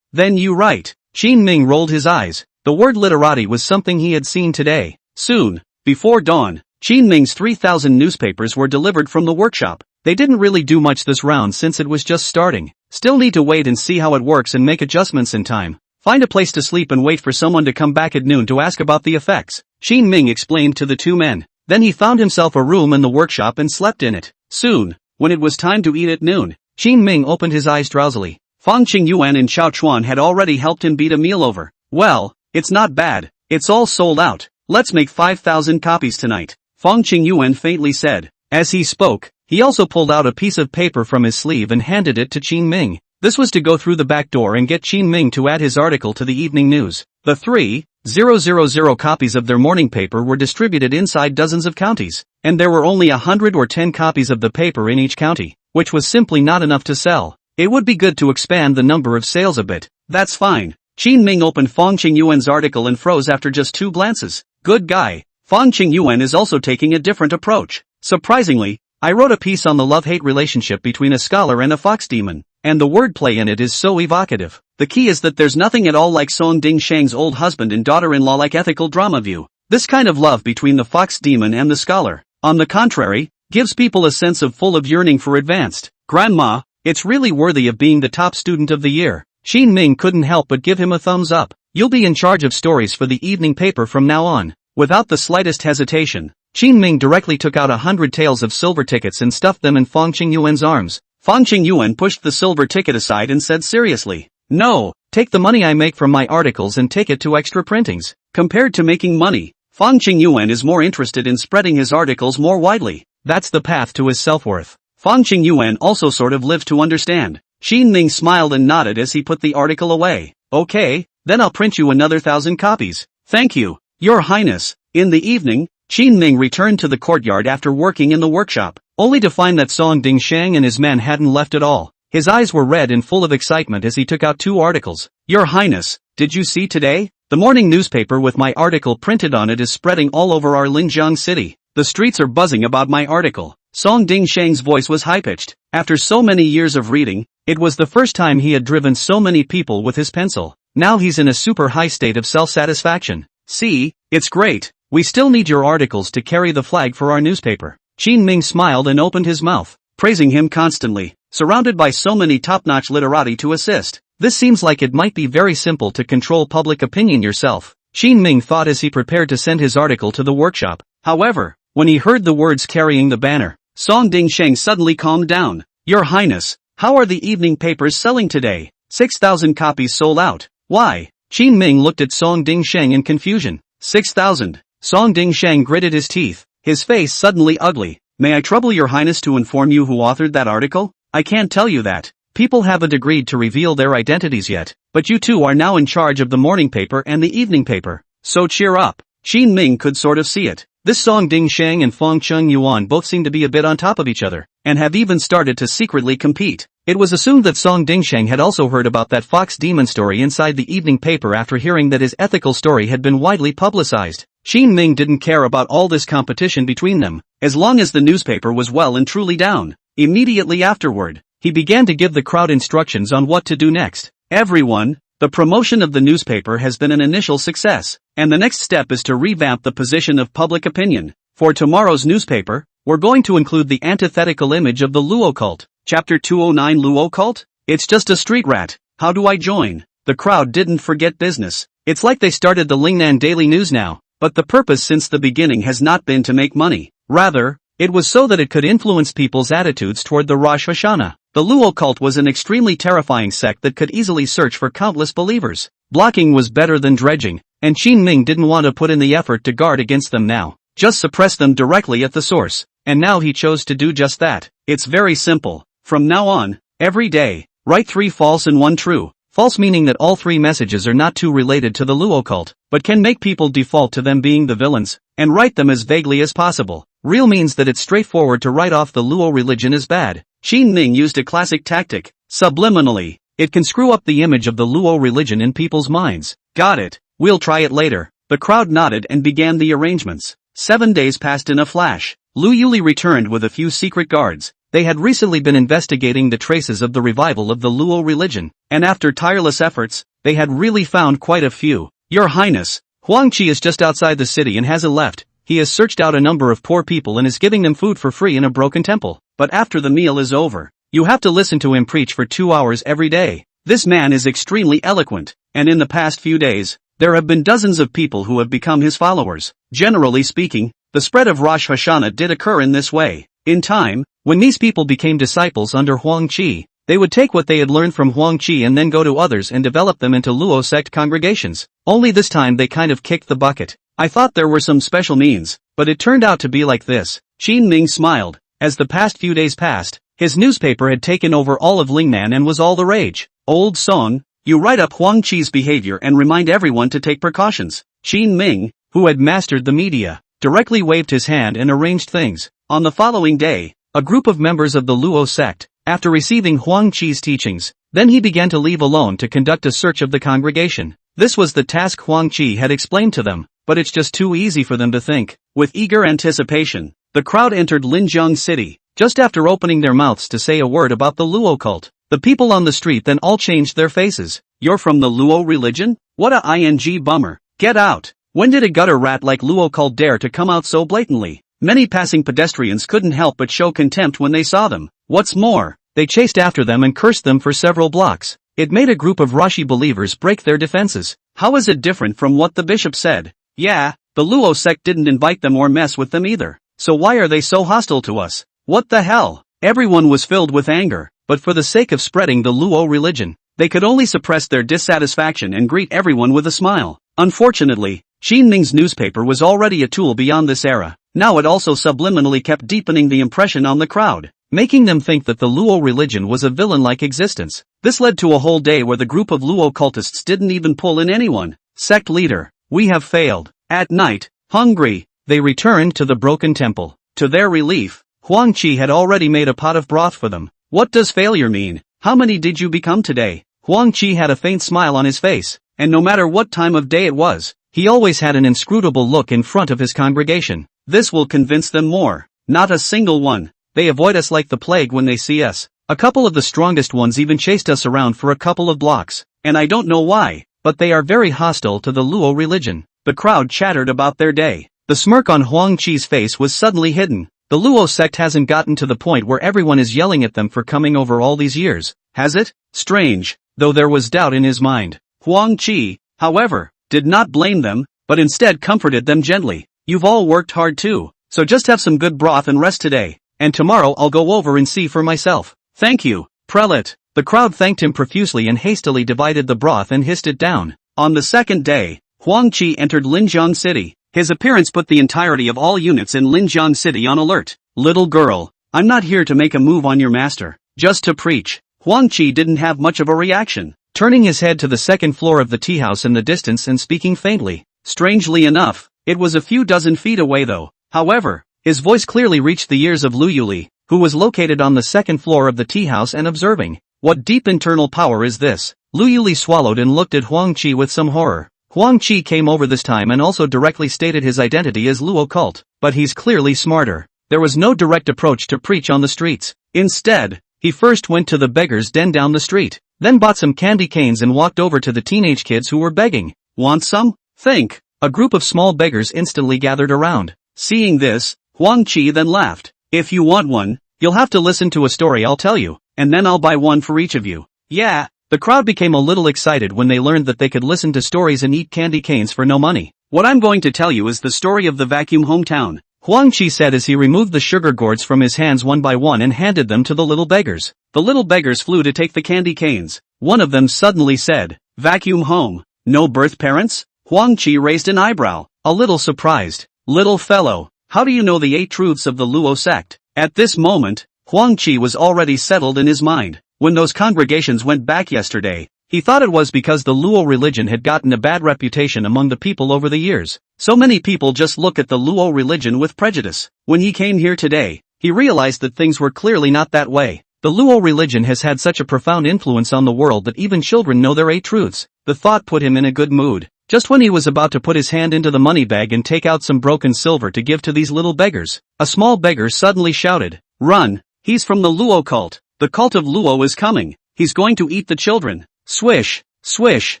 Then you write. Qin Ming rolled his eyes. The word literati was something he had seen today. Soon, before dawn, Qin Ming's 3,000 newspapers were delivered from the workshop. They didn't really do much this round since it was just starting. Still need to wait and see how it works and make adjustments in time. Find a place to sleep and wait for someone to come back at noon to ask about the effects, Qin Ming explained to the two men. Then he found himself a room in the workshop and slept in it. Soon, when it was time to eat at noon, Qin Ming opened his eyes drowsily. Fang Qingyuan and Xiao Chuan had already helped him beat a meal over. Well, it's not bad. It's all sold out. Let's make 5,000 copies tonight, Fang Qingyuan faintly said. As he spoke, he also pulled out a piece of paper from his sleeve and handed it to Qin Ming. This was to go through the back door and get Qin Ming to add his article to the evening news. The 3,000 copies of their morning paper were distributed inside dozens of counties, and there were only 100 or 10 copies of the paper in each county, which was simply not enough to sell. It would be good to expand the number of sales a bit. That's fine. Qin Ming opened Fang Qingyuan's article and froze after just 2 glances. Good guy. Fang Qingyuan is also taking a different approach. Surprisingly, I wrote a piece on the love-hate relationship between a scholar and a fox demon, and the wordplay in it is so evocative. The key is that there's nothing at all like Song Dingsheng's old husband and daughter-in-law like ethical drama view. This kind of love between the fox demon and the scholar, on the contrary, gives people a sense of full of yearning for advanced. Grandma, it's really worthy of being the top student of the year. Qin Ming couldn't help but give him a thumbs up. You'll be in charge of stories for the evening paper from now on. Without the slightest hesitation, Qin Ming directly took out 100 taels of silver tickets and stuffed them in Fang Qingyuan's arms. Fang Qingyuan pushed the silver ticket aside and said seriously, no, take the money I make from my articles and take it to extra printings. Compared to making money, Fang Qingyuan is more interested in spreading his articles more widely. That's the path to his self-worth. Fang Qingyuan also sort of lived to understand. Qin Ming smiled and nodded as he put the article away. Okay, then I'll print you another 1,000 copies. Thank you, Your Highness. In the evening, Qin Ming returned to the courtyard after working in the workshop, only to find that Song Dingsheng and his men hadn't left at all. His eyes were red and full of excitement as he took out 2 articles. Your Highness, did you see today? The morning newspaper with my article printed on it is spreading all over our Linjiang city. The streets are buzzing about my article. Song Dingsheng's voice was high-pitched. After so many years of reading, it was the first time he had driven so many people with his pencil. Now he's in a super high state of self-satisfaction. See, it's great. We still need your articles to carry the flag for our newspaper. Qin Ming smiled and opened his mouth, praising him constantly, surrounded by so many top-notch literati to assist. This seems like it might be very simple to control public opinion yourself, Qin Ming thought as he prepared to send his article to the workshop. However, when he heard the words carrying the banner, Song Dingsheng suddenly calmed down. Your Highness, how are the evening papers selling today? 6,000 copies sold out. Why? Qin Ming looked at Song Dingsheng in confusion. 6,000. Song Dingsheng gritted his teeth, his face suddenly ugly. May I trouble Your Highness to inform you who authored that article? I can't tell you that. People haven't agreed to reveal their identities yet, but you two are now in charge of the morning paper and the evening paper. So cheer up. Qin Ming could sort of see it. This Song Dingsheng and Fang Qingyuan both seem to be a bit on top of each other, and have even started to secretly compete. It was assumed that Song Dingsheng had also heard about that fox demon story inside the evening paper after hearing that his ethical story had been widely publicized. Qin Ming didn't care about all this competition between them, as long as the newspaper was well and truly down. Immediately afterward, he began to give the crowd instructions on what to do next. Everyone, the promotion of the newspaper has been an initial success, and the next step is to revamp the position of public opinion. For tomorrow's newspaper, we're going to include the antithetical image of the Luo cult. Chapter 209 Luo cult? It's just a street rat. How do I join? The crowd didn't forget business. It's like they started the Lingnan Daily News now, but the purpose since the beginning has not been to make money. Rather, it was so that it could influence people's attitudes toward the Rosh Hashanah. The Luo cult was an extremely terrifying sect that could easily search for countless believers. Blocking was better than dredging. and Qin Ming didn't want to put in the effort to guard against them now. Just suppress them directly at the source. And now he chose to do just that. It's very simple. From now on, every day, write 3 false and 1 true. False meaning that all 3 messages are not too related to the Luo cult, but can make people default to them being the villains, and write them as vaguely as possible. Real means that it's straightforward to write off the Luo religion as bad. Qin Ming used a classic tactic, subliminally. It can screw up the image of the Luo religion in people's minds. Got it. We'll try it later. The crowd nodded and began the arrangements. 7 days passed in a flash. Lu Yuli returned with a few secret guards. They had recently been investigating the traces of the revival of the Luo religion, and after tireless efforts, they had really found quite a few. Your Highness, Huang Qi is just outside the city and hasn't left. He has searched out a number of poor people and is giving them food for free in a broken temple. But after the meal is over, you have to listen to him preach for 2 hours every day. This man is extremely eloquent, and in the past few days, there have been dozens of people who have become his followers. Generally speaking, the spread of Rosh Hashanah did occur in this way. In time, when these people became disciples under Huang Qi, they would take what they had learned from Huang Qi and then go to others and develop them into Luo sect congregations. Only this time they kind of kicked the bucket. I thought there were some special means, but it turned out to be like this. Qin Ming smiled. As the past few days passed, his newspaper had taken over all of Lingnan and was all the rage. Old Song, you write up Huang Qi's behavior and remind everyone to take precautions. Qin Ming, who had mastered the media, directly waved his hand and arranged things. On the following day, a group of members of the Luo sect, after receiving Huang Qi's teachings, then he began to leave alone to conduct a search of the congregation. This was the task Huang Qi had explained to them, but it's just too easy for them to think. With eager anticipation, the crowd entered Linjiang City, just after opening their mouths to say a word about the Luo cult. The people on the street then all changed their faces. You're from the Luo religion? What a ing bummer. Get out. When did a gutter rat like Luo cult dare to come out so blatantly? Many passing pedestrians couldn't help but show contempt when they saw them. What's more, they chased after them and cursed them for several blocks. It made a group of Rashi believers break their defenses. How is it different from what the bishop said? Yeah, the Luo sect didn't invite them or mess with them either. So why are they so hostile to us? What the hell? Everyone was filled with anger, but for the sake of spreading the Luo religion, they could only suppress their dissatisfaction and greet everyone with a smile. Unfortunately, Qin Ming's newspaper was already a tool beyond this era. Now it also subliminally kept deepening the impression on the crowd, making them think that the Luo religion was a villain-like existence. This led to a whole day where the group of Luo cultists didn't even pull in anyone. Sect leader, we have failed. At night, hungry, they returned to the broken temple. To their relief, Huang Qi had already made a pot of broth for them. What does failure mean? How many did you become today? Huang Qi had a faint smile on his face, and no matter what time of day it was, he always had an inscrutable look in front of his congregation. This will convince them more. Not a single one. They avoid us like the plague when they see us. A couple of the strongest ones even chased us around for a couple of blocks, and I don't know why, but they are very hostile to the Luo religion. The crowd chattered about their day. The smirk on Huang Qi's face was suddenly hidden. The Luo sect hasn't gotten to the point where everyone is yelling at them for coming over all these years, has it? Strange, though there was doubt in his mind. Huang Qi, however, did not blame them, but instead comforted them gently. You've all worked hard too, so just have some good broth and rest today, and tomorrow I'll go over and see for myself. Thank you, prelate. The crowd thanked him profusely and hastily divided the broth and hissed it down. On the second day, Huang Qi entered Linjiang City. His appearance put the entirety of all units in Linjiang City on alert. Little girl, I'm not here to make a move on your master, just to preach. Huang Qi didn't have much of a reaction, turning his head to the second floor of the tea house in the distance and speaking faintly. Strangely enough, it was a few dozen feet away though. However, his voice clearly reached the ears of Lu Yuli, who was located on the second floor of the tea house and observing. What deep internal power is this? Lu Yuli swallowed and looked at Huang Qi with some horror. Huang Qi came over this time and also directly stated his identity as Luo cult, but he's clearly smarter. There was no direct approach to preach on the streets. Instead, he first went to the beggar's den down the street, then bought some candy canes and walked over to the teenage kids who were begging. Want some? Think. A group of small beggars instantly gathered around. Seeing this, Huang Qi then laughed. If you want one, you'll have to listen to a story I'll tell you, and then I'll buy one for each of you. Yeah. The crowd became a little excited when they learned that they could listen to stories and eat candy canes for no money. What I'm going to tell you is the story of the vacuum hometown, Huang Qi said as he removed the sugar gourds from his hands one by one and handed them to the little beggars. The little beggars flew to take the candy canes. One of them suddenly said, "Vacuum home. No birth parents?" Huang Qi raised an eyebrow, a little surprised. Little fellow, how do you know the 8 truths of the Luo sect? At this moment, Huang Qi was already settled in his mind. When those congregations went back yesterday, he thought it was because the Luo religion had gotten a bad reputation among the people over the years. So many people just look at the Luo religion with prejudice. When he came here today, he realized that things were clearly not that way. The Luo religion has had such a profound influence on the world that even children know their 8 truths. The thought put him in a good mood. Just when he was about to put his hand into the money bag and take out some broken silver to give to these little beggars, a small beggar suddenly shouted, "Run! He's from the Luo cult. The cult of Luo is coming. He's going to eat the children." Swish, swish,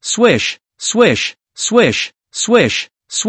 swish, swish, swish, swish, swish,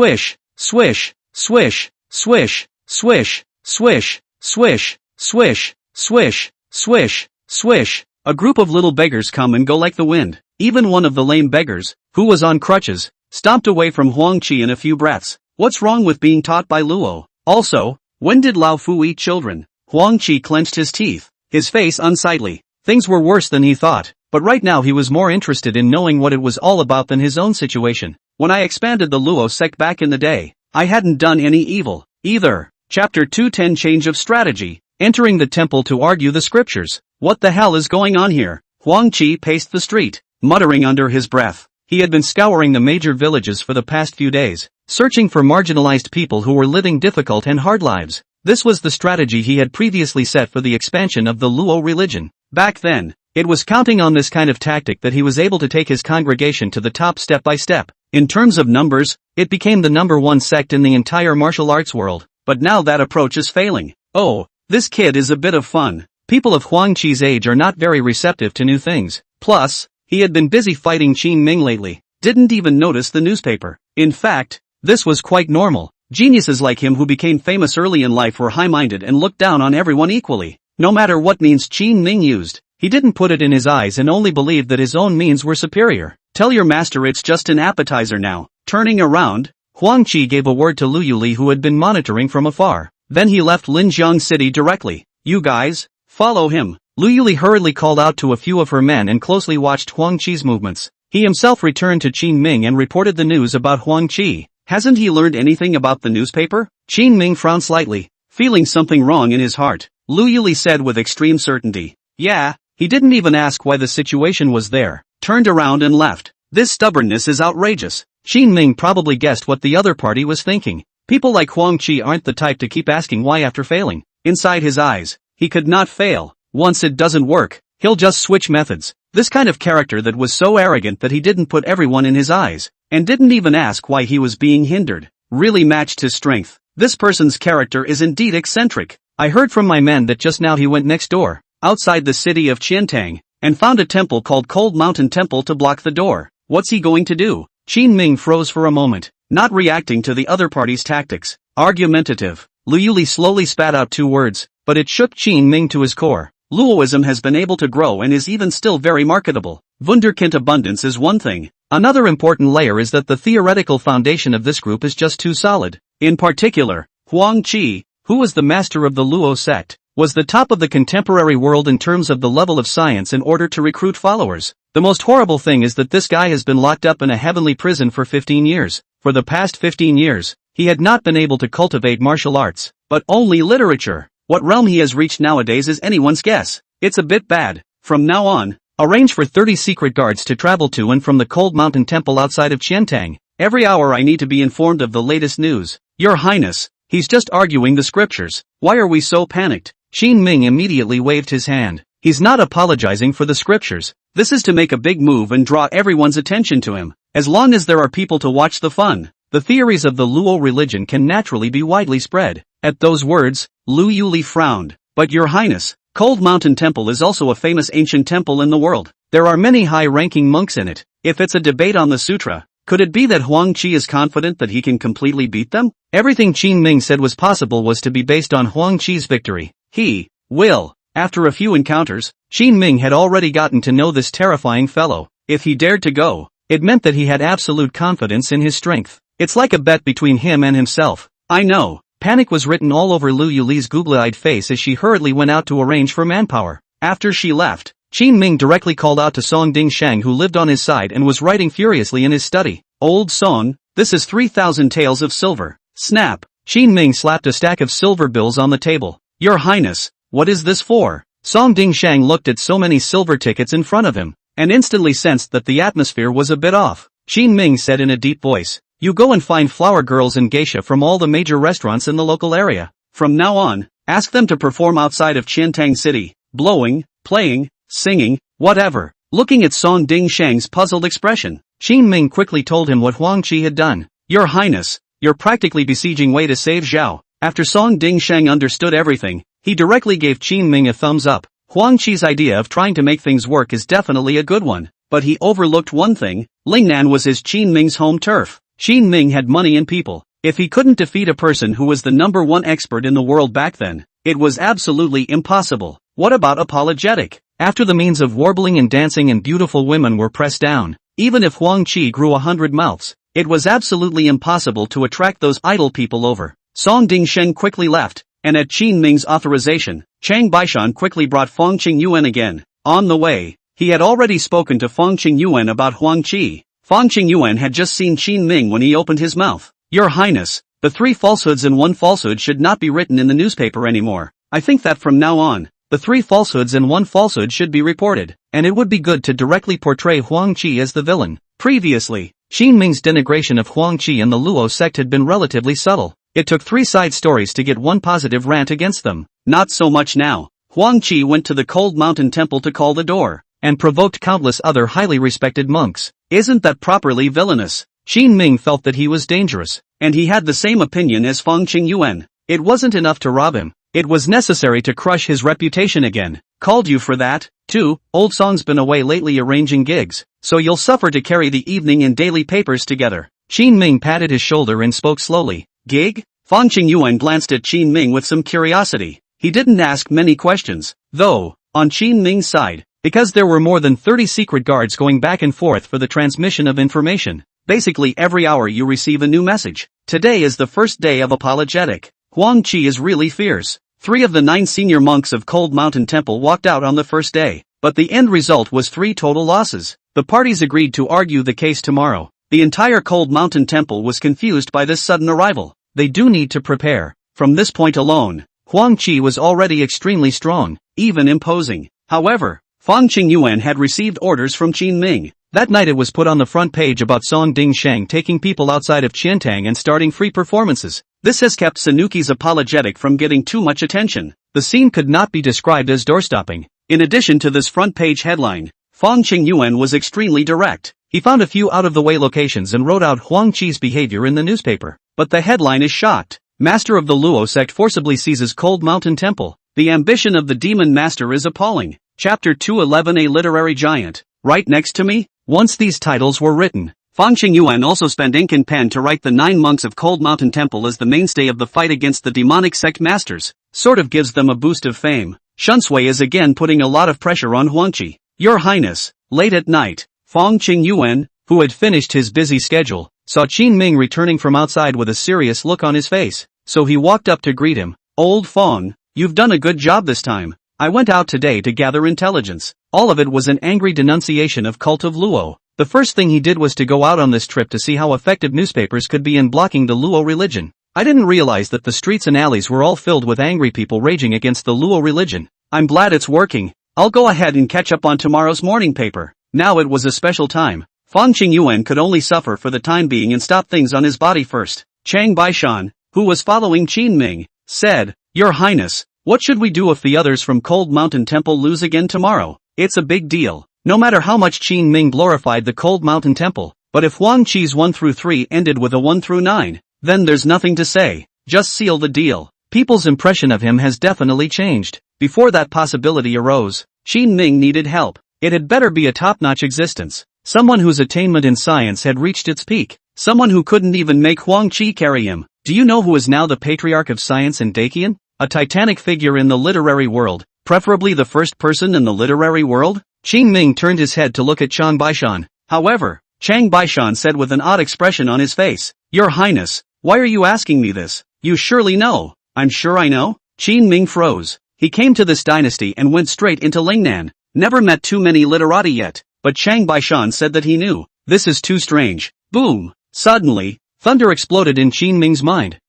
swish, swish, swish, swish, swish, swish, swish, swish, swish, swish. A group of little beggars come and go like the wind. Even one of the lame beggars, who was on crutches, stomped away from Huang Qi in a few breaths. What's wrong with being taught by Luo? Also, when did Lao Fu eat children? Huang Qi clenched his teeth, his face unsightly. Things were worse than he thought, but right now he was more interested in knowing what it was all about than his own situation. When I expanded the Luo sect back in the day, I hadn't done any evil, either. Chapter 210 Change of Strategy. Entering the temple to argue the scriptures. What the hell is going on here? Huang Qi paced the street, muttering under his breath. He had been scouring the major villages for the past few days, searching for marginalized people who were living difficult and hard lives. This was the strategy he had previously set for the expansion of the Luo religion. Back then, it was counting on this kind of tactic that he was able to take his congregation to the top step by step. In terms of numbers, it became the #1 sect in the entire martial arts world. But now that approach is failing. Oh, this kid is a bit of fun. People of Huang Qi's age are not very receptive to new things. Plus, he had been busy fighting Qin Ming lately, didn't even notice the newspaper. In fact, this was quite normal. Geniuses like him who became famous early in life were high-minded and looked down on everyone equally. No matter what means Qin Ming used, he didn't put it in his eyes and only believed that his own means were superior. Tell your master it's just an appetizer now. Turning around, Huang Qi gave a word to Lu Yuli who had been monitoring from afar. Then he left Linjiang City directly. You guys, follow him. Lu Yuli hurriedly called out to a few of her men and closely watched Huang Qi's movements. He himself returned to Qin Ming and reported the news about Huang Qi. Hasn't he learned anything about the newspaper? Qin Ming frowned slightly, feeling something wrong in his heart. Lu Yuli said with extreme certainty. Yeah, he didn't even ask why the situation was there, turned around and left. This stubbornness is outrageous. Qin Ming probably guessed what the other party was thinking. People like Huang Qi aren't the type to keep asking why after failing. Inside his eyes, he could not fail. Once it doesn't work, he'll just switch methods. This kind of character that was so arrogant that he didn't put everyone in his eyes, and didn't even ask why he was being hindered, really matched his strength. This person's character is indeed eccentric. I heard from my men that just now he went next door, outside the city of Qiantang, and found a temple called Cold Mountain Temple to block the door. What's he going to do? Qin Ming froze for a moment, not reacting to the other party's tactics. Argumentative. Lu Yuli slowly spat out 2 words, but it shook Qin Ming to his core. Luoism has been able to grow and is even still very marketable. Wunderkind abundance is one thing. Another important layer is that the theoretical foundation of this group is just too solid. In particular, Huang Qi, who was the master of the Luo sect, was the top of the contemporary world in terms of the level of science in order to recruit followers. The most horrible thing is that this guy has been locked up in a heavenly prison for 15 years. For the past 15 years, he had not been able to cultivate martial arts, but only literature. What realm he has reached nowadays is anyone's guess. It's a bit bad. From now on, arrange for 30 secret guards to travel to and from the Cold Mountain Temple outside of Qiantang. Every hour I need to be informed of the latest news. Your Highness, he's just arguing the scriptures. Why are we so panicked? Qin Ming immediately waved his hand. He's not apologizing for the scriptures. This is to make a big move and draw everyone's attention to him. As long as there are people to watch the fun, the theories of the Luo religion can naturally be widely spread. At those words, Lu Yuli frowned. But Your Highness, Cold Mountain Temple is also a famous ancient temple in the world. There are many high-ranking monks in it. If it's a debate on the sutra, could it be that Huang Qi is confident that he can completely beat them? Everything Qin Ming said was possible was to be based on Huang Qi's victory. He will. After a few encounters, Qin Ming had already gotten to know this terrifying fellow. If he dared to go, it meant that he had absolute confidence in his strength. It's like a bet between him and himself. I know. Panic was written all over Lu Yuli's googly-eyed face as she hurriedly went out to arrange for manpower. After she left, Qin Ming directly called out to Song Ding Shang who lived on his side and was writing furiously in his study. Old Song, this is 3,000 taels of silver. Snap! Qin Ming slapped a stack of silver bills on the table. Your Highness, what is this for? Song Dingshang looked at so many silver tickets in front of him, and instantly sensed that the atmosphere was a bit off. Qin Ming said in a deep voice, you go and find flower girls and geisha from all the major restaurants in the local area. From now on, ask them to perform outside of Qiantang City, blowing, playing, singing, whatever. Looking at Song Dingshang's puzzled expression, Qin Ming quickly told him what Huang Qi had done. Your Highness, you're practically besieging way to save Zhao. After Song Dingshang understood everything, he directly gave Qin Ming a thumbs up. Huang Qi's idea of trying to make things work is definitely a good one, but he overlooked one thing: Lingnan was his Qin Ming's home turf. Qin Ming had money and people. If he couldn't defeat a person who was the #1 expert in the world back then, it was absolutely impossible. What about apologetic? After the means of warbling and dancing and beautiful women were pressed down, even if Huang Qi grew 100 mouths, it was absolutely impossible to attract those idle people over. Song Dingsheng quickly left, and at Qin Ming's authorization, Chang Baishan quickly brought Feng Qingyuan again. On the way, he had already spoken to Feng Qingyuan about Huang Qi. Feng Qingyuan had just seen Qin Ming when he opened his mouth. Your Highness, the 3 falsehoods and 1 falsehood should not be written in the newspaper anymore. I think that from now on, the 3 falsehoods and 1 falsehood should be reported, and it would be good to directly portray Huang Qi as the villain. Previously, Qin Ming's denigration of Huang Qi and the Luo sect had been relatively subtle. It took 3 side stories to get 1 positive rant against them. Not so much now. Huang Qi went to the Cold Mountain Temple to call the door, and provoked countless other highly respected monks. Isn't that properly villainous? Qin Ming felt that he was dangerous, and he had the same opinion as Feng Qingyuan. It wasn't enough to rob him. It was necessary to crush his reputation again. Called you for that, too. Old Song's been away lately arranging gigs, so you'll suffer to carry the evening and daily papers together. Qin Ming patted his shoulder and spoke slowly. Gig? Feng Qingyuan glanced at Qin Ming with some curiosity. He didn't ask many questions, though, on Qin Ming's side, because there were more than 30 secret guards going back and forth for the transmission of information. Basically every hour you receive a new message. Today is the first day of apologetic. Huang Qi is really fierce. 3 of the 9 senior monks of Cold Mountain Temple walked out on the first day, but the end result was 3 total losses. The parties agreed to argue the case tomorrow. The entire Cold Mountain Temple was confused by this sudden arrival. They do need to prepare. From this point alone, Huang Qi was already extremely strong, even imposing. However, Feng Qingyuan had received orders from Qin Ming. That night it was put on the front page about Song Dingsheng taking people outside of Qiantang and starting free performances. This has kept Sanuki's apologetic from getting too much attention. The scene could not be described as doorstopping. In addition to this front page headline, Feng Qingyuan was extremely direct. He found a few out-of-the-way locations and wrote out Huang Qi's behavior in the newspaper. But the headline is shocked. Master of the Luo sect forcibly seizes Cold Mountain Temple. The ambition of the demon master is appalling. Chapter 211. A literary giant. Right next to me? Once these titles were written, Feng Qingyuan also spent ink and pen to write the 9 monks of Cold Mountain Temple as the mainstay of the fight against the demonic sect masters. Sort of gives them a boost of fame. Shunsui is again putting a lot of pressure on Huang Qi. Your Highness, late at night, Feng Qingyuan, who had finished his busy schedule, saw Qin Ming returning from outside with a serious look on his face, so he walked up to greet him. Old Feng, you've done a good job this time. I went out today to gather intelligence. All of it was an angry denunciation of Cult of Luo. The first thing he did was to go out on this trip to see how effective newspapers could be in blocking the Luo religion. I didn't realize that the streets and alleys were all filled with angry people raging against the Luo religion. I'm glad it's working. I'll go ahead and catch up on tomorrow's morning paper. Now it was a special time. Feng Qingyuan could only suffer for the time being and stop things on his body first. Chang Baishan, who was following Qin Ming, said, Your Highness, what should we do if the others from Cold Mountain Temple lose again tomorrow? It's a big deal. No matter how much Qin Ming glorified the Cold Mountain Temple, but if Huang Qi's 1 through 3 ended with a 1 through 9, then there's nothing to say. Just seal the deal. People's impression of him has definitely changed. Before that possibility arose, Qin Ming needed help. It had better be a top-notch existence. Someone whose attainment in science had reached its peak. Someone who couldn't even make Huang Qi carry him. Do you know who is now the patriarch of science in Dakian? A titanic figure in the literary world, preferably the first person in the literary world? Qin Ming turned his head to look at Chang Baishan. However, Chang Baishan said with an odd expression on his face, Your Highness, why are you asking me this? You surely know. I'm sure I know. Qin Ming froze. He came to this dynasty and went straight into Lingnan. Never met too many literati yet, but Chang Baishan said that he knew. This is too strange. Boom! Suddenly, thunder exploded in Qin Ming's mind.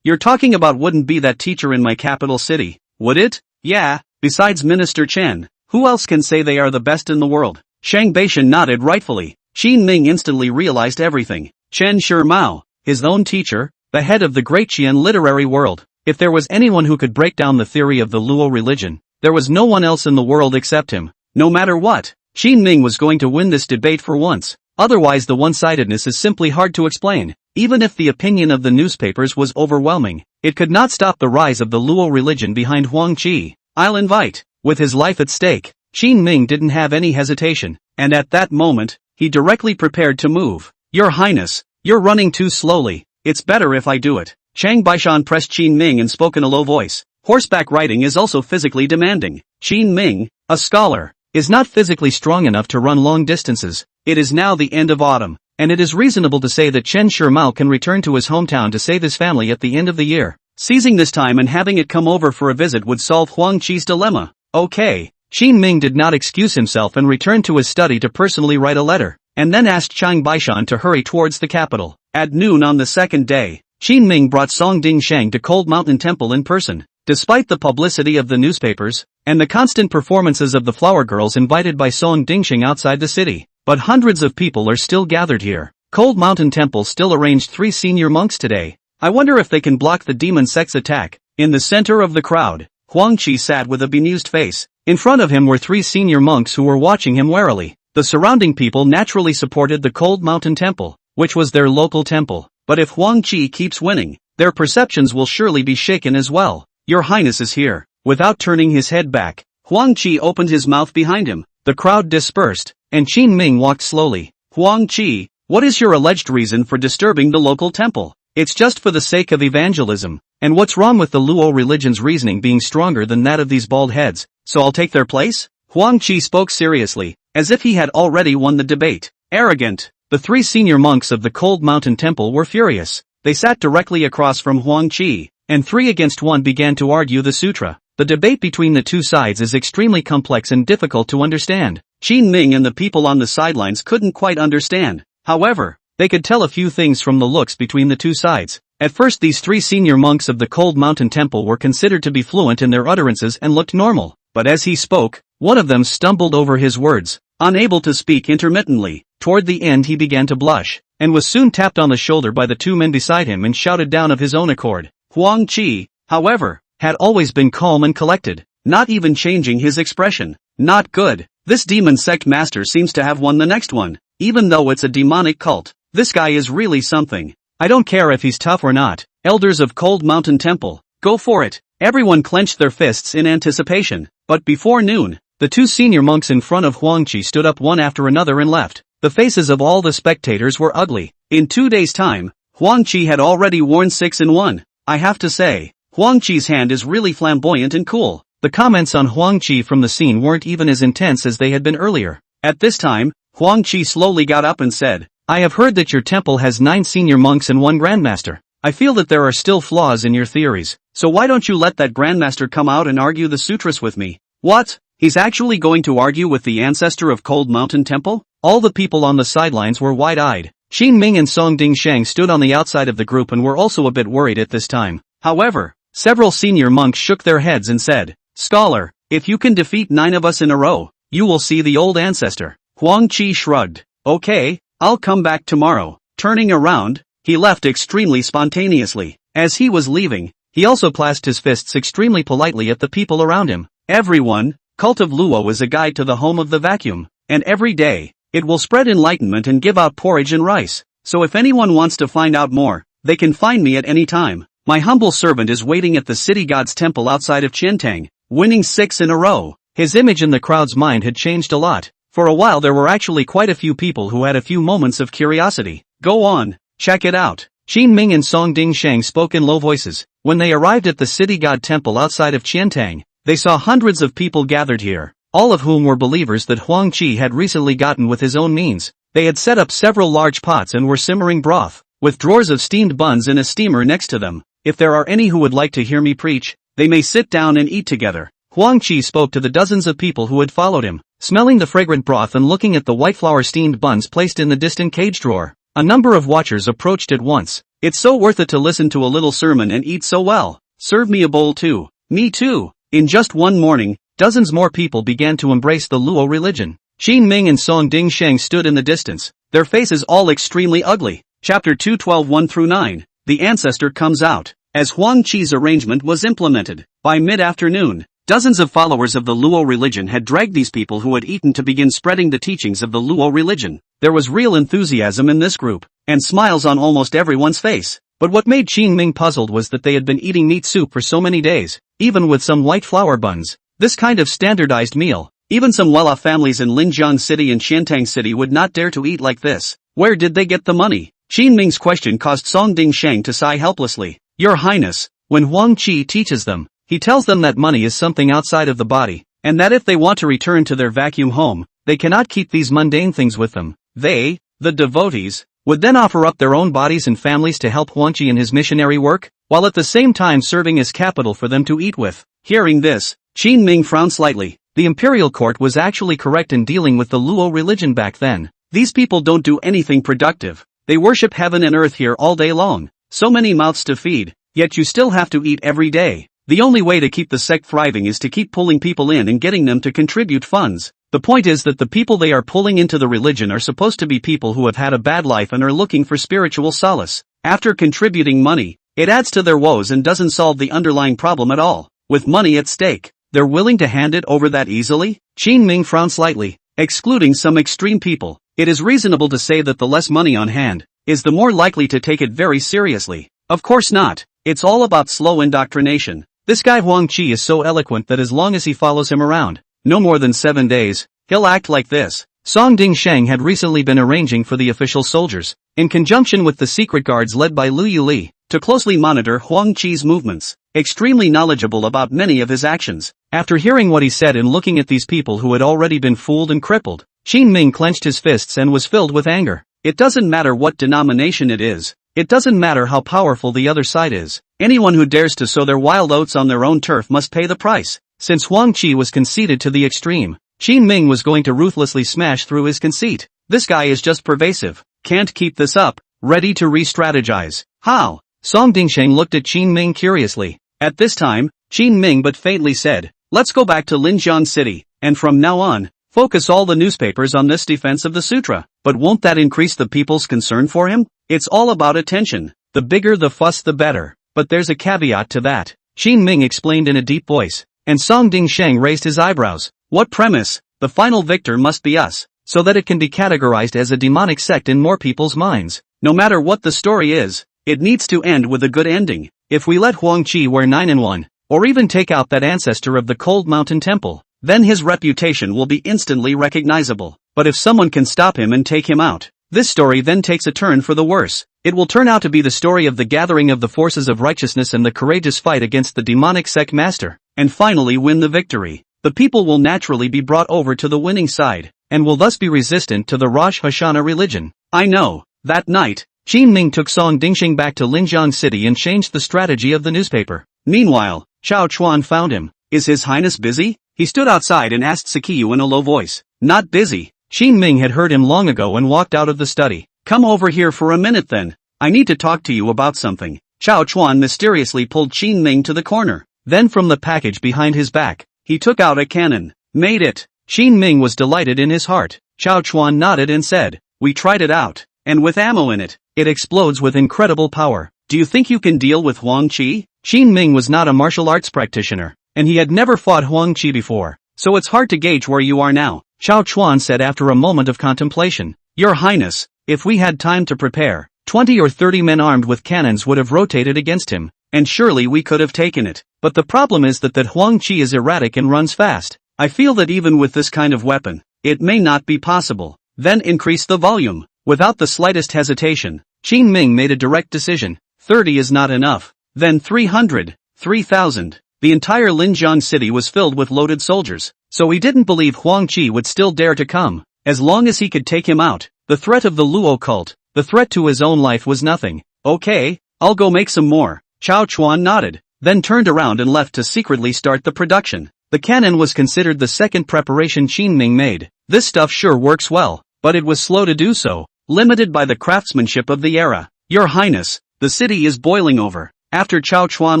You're talking about wouldn't be that teacher in my capital city, would it? Yeah, besides Minister Chen, who else can say they are the best in the world? Shang Baishan nodded rightfully. Qin Ming instantly realized everything. Chen Shimao, his own teacher, the head of the great Qian literary world. If there was anyone who could break down the theory of the Luo religion, there was no one else in the world except him. No matter what, Qin Ming was going to win this debate for once. Otherwise the one-sidedness is simply hard to explain. Even if the opinion of the newspapers was overwhelming, it could not stop the rise of the Luo religion behind Huang Qi. I'll invite. With his life at stake, Qin Ming didn't have any hesitation, and at that moment, he directly prepared to move. Your Highness, you're running too slowly. It's better if I do it. Shang Baishan pressed Qin Ming and spoke in a low voice. Horseback riding is also physically demanding. Qin Ming, a scholar, is not physically strong enough to run long distances. It is now the end of autumn, and it is reasonable to say that Chen Shimao can return to his hometown to save his family at the end of the year. Seizing this time and having it come over for a visit would solve Huang Qi's dilemma. Okay. Qin Ming did not excuse himself and returned to his study to personally write a letter, and then asked Shang Baishan to hurry towards the capital. At noon on the second day, Qin Ming brought Song Dingsheng to Cold Mountain Temple in person. Despite the publicity of the newspapers, and the constant performances of the flower girls invited by Song Dingsheng outside the city, but hundreds of people are still gathered here. Cold Mountain Temple still arranged 3 senior monks today. I wonder if they can block the demon sect's attack. In the center of the crowd, Huang Qi sat with a bemused face. In front of him were 3 senior monks who were watching him warily. The surrounding people naturally supported the Cold Mountain Temple, which was their local temple. But if Huang Qi keeps winning, their perceptions will surely be shaken as well. Your Highness is here. Without turning his head back, Huang Qi opened his mouth behind him. The crowd dispersed, and Qin Ming walked slowly. Huang Qi, what is your alleged reason for disturbing the local temple? It's just for the sake of evangelism. And what's wrong with the Luo religion's reasoning being stronger than that of these bald heads? So I'll take their place? Huang Qi spoke seriously, as if he had already won the debate. Arrogant. The 3 senior monks of the Cold Mountain Temple were furious. They sat directly across from Huang Qi, and 3 against 1 began to argue the sutra. The debate between the two sides is extremely complex and difficult to understand. Qin Ming and the people on the sidelines couldn't quite understand. However, they could tell a few things from the looks between the two sides. At first these 3 senior monks of the Cold Mountain Temple were considered to be fluent in their utterances and looked normal. But as he spoke, one of them stumbled over his words, unable to speak intermittently. Toward the end he began to blush, and was soon tapped on the shoulder by the 2 men beside him and shouted down of his own accord. Huang Qi, however, had always been calm and collected, not even changing his expression. Not good. This demon sect master seems to have won the next one. Even though it's a demonic cult, this guy is really something. I don't care if he's tough or not. Elders of Cold Mountain Temple, go for it. Everyone clenched their fists in anticipation. But before noon, the 2 senior monks in front of Huang Qi stood up one after another and left. The faces of all the spectators were ugly. In 2 days' time, Huang Qi had already worn 6 in 1. I have to say, Huang Qi's hand is really flamboyant and cool. The comments on Huang Qi from the scene weren't even as intense as they had been earlier. At this time, Huang Qi slowly got up and said, I have heard that your temple has 9 senior monks and 1 grandmaster. I feel that there are still flaws in your theories, so why don't you let that grandmaster come out and argue the sutras with me? What? He's actually going to argue with the ancestor of Cold Mountain Temple? All the people on the sidelines were wide-eyed. Qin Ming and Song Dingsheng stood on the outside of the group and were also a bit worried at this time. However, several senior monks shook their heads and said, Scholar, if you can defeat 9 of us in a row, you will see the old ancestor. Huang Qi shrugged. Okay, I'll come back tomorrow. Turning around, he left extremely spontaneously. As he was leaving, he also clasped his fists extremely politely at the people around him. Everyone, Cult of Luo is a guide to the home of the vacuum, and every day, it will spread enlightenment and give out porridge and rice. So if anyone wants to find out more, they can find me at any time. My humble servant is waiting at the city god's temple outside of Qiantang, winning 6 in a row. His image in the crowd's mind had changed a lot. For a while there were actually quite a few people who had a few moments of curiosity. Go on, check it out. Qin Ming and Song Dingsheng spoke in low voices. When they arrived at the city god temple outside of Qiantang, they saw hundreds of people gathered here, all of whom were believers that Huang Qi had recently gotten with his own means. They had set up several large pots and were simmering broth, with drawers of steamed buns in a steamer next to them. If there are any who would like to hear me preach, they may sit down and eat together. Huang Qi spoke to the dozens of people who had followed him. smelling the fragrant broth and looking at the white flour-steamed buns placed in the distant cage drawer. A number of watchers approached at once. It's so worth it to listen to a little sermon and eat so well. Serve me a bowl too. Me too. In just one morning, dozens more people began to embrace the Luo religion. Qin Ming and Song Dingsheng stood in the distance, their faces all extremely ugly. Chapter 212 1-9. The ancestor comes out. As Huang Qi's arrangement was implemented, by mid-afternoon, dozens of followers of the Luo religion had dragged these people who had eaten to begin spreading the teachings of the Luo religion. There was real enthusiasm in this group, and smiles on almost everyone's face. But what made Qin Ming puzzled was that they had been eating meat soup for so many days, even with some white flour buns. This kind of standardized meal, even some well-off families in Linjiang City and Xiantang City would not dare to eat like this. Where did they get the money? Qin Ming's question caused Song Dingsheng to sigh helplessly. Your Highness, when Huang Qi teaches them, he tells them that money is something outside of the body, and that if they want to return to their vacuum home, they cannot keep these mundane things with them. They, the devotees, would then offer up their own bodies and families to help Huang Qi in his missionary work, while at the same time serving as capital for them to eat with. Hearing this, Qin Ming frowned slightly. The Imperial court was actually correct in dealing with the Luo religion back then. These people don't do anything productive. They worship heaven and earth here all day long. So many mouths to feed, yet you still have to eat every day. The only way to keep the sect thriving is to keep pulling people in and getting them to contribute funds. The point is that the people they are pulling into the religion are supposed to be people who have had a bad life and are looking for spiritual solace. After contributing money, it adds to their woes and doesn't solve the underlying problem at all. With money at stake, they're willing to hand it over that easily? Qin Ming frowned slightly. Excluding some extreme people, it is reasonable to say that the less money on hand is the more likely to take it very seriously. Of course not. It's all about slow indoctrination. This guy Huang Qi is so eloquent that as long as he follows him around, no more than 7 days, he'll act like this. Song Dingsheng had recently been arranging for the official soldiers, in conjunction with the secret guards led by Lu Yuli, to closely monitor Huang Qi's movements, extremely knowledgeable about many of his actions. After hearing what he said and looking at these people who had already been fooled and crippled, Qin Ming clenched his fists and was filled with anger. It doesn't matter what denomination it is. It doesn't matter how powerful the other side is. Anyone who dares to sow their wild oats on their own turf must pay the price. Since Huang Qi was conceited to the extreme, Qin Ming was going to ruthlessly smash through his conceit. This guy is just pervasive. Can't keep this up. Ready to re-strategize. How? Song Dingsheng looked at Qin Ming curiously. At this time, Qin Ming but faintly said, let's go back to Linjiang City, and from now on, focus all the newspapers on this defense of the sutra. But won't that increase the people's concern for him? It's all about attention. The bigger the fuss the better. But there's a caveat to that. Qin Ming explained in a deep voice. And Song Dingsheng raised his eyebrows. What premise? The final victor must be us, so that it can be categorized as a demonic sect in more people's minds. No matter what the story is, it needs to end with a good ending. If we let Huang Qi wear 9 in 1, or even take out that ancestor of the Cold Mountain Temple, then his reputation will be instantly recognizable. But if someone can stop him and take him out, this story then takes a turn for the worse. It will turn out to be the story of the gathering of the forces of righteousness and the courageous fight against the demonic sect master, and finally win the victory. The people will naturally be brought over to the winning side, and will thus be resistant to the Rosh Hashanah religion. I know. That night, Qin Ming took Song Dingsheng back to Linjiang City and changed the strategy of the newspaper. Meanwhile, Chao Chuan found him. Is His Highness busy? He stood outside and asked Sakiyu in a low voice. Not busy. Qin Ming had heard him long ago and walked out of the study. Come over here for a minute then. I need to talk to you about something. Chao Chuan mysteriously pulled Qin Ming to the corner. Then from the package behind his back, he took out a cannon. Made it. Qin Ming was delighted in his heart. Chao Chuan nodded and said, we tried it out. And with ammo in it, it explodes with incredible power. Do you think you can deal with Huang Qi? Qin Ming was not a martial arts practitioner, and he had never fought Huang Qi before, so it's hard to gauge where you are now. Chao Chuan said after a moment of contemplation. Your Highness, if we had time to prepare, 20 or 30 men armed with cannons would have rotated against him, and surely we could have taken it. But the problem is that Huang Qi is erratic and runs fast. I feel that even with this kind of weapon, it may not be possible. Then increase the volume. Without the slightest hesitation, Qin Ming made a direct decision. 30 is not enough. Then 300, 3,000. The entire Linjiang city was filled with loaded soldiers, so he didn't believe Huang Qi would still dare to come. As long as he could take him out, the threat of the Luo cult, the threat to his own life was nothing. Okay, I'll go make some more. Chao Chuan nodded, then turned around and left to secretly start the production. The cannon was considered the second preparation Qinming made. This stuff sure works well, but it was slow to do so, limited by the craftsmanship of the era. Your Highness, the city is boiling over. After Chao Chuan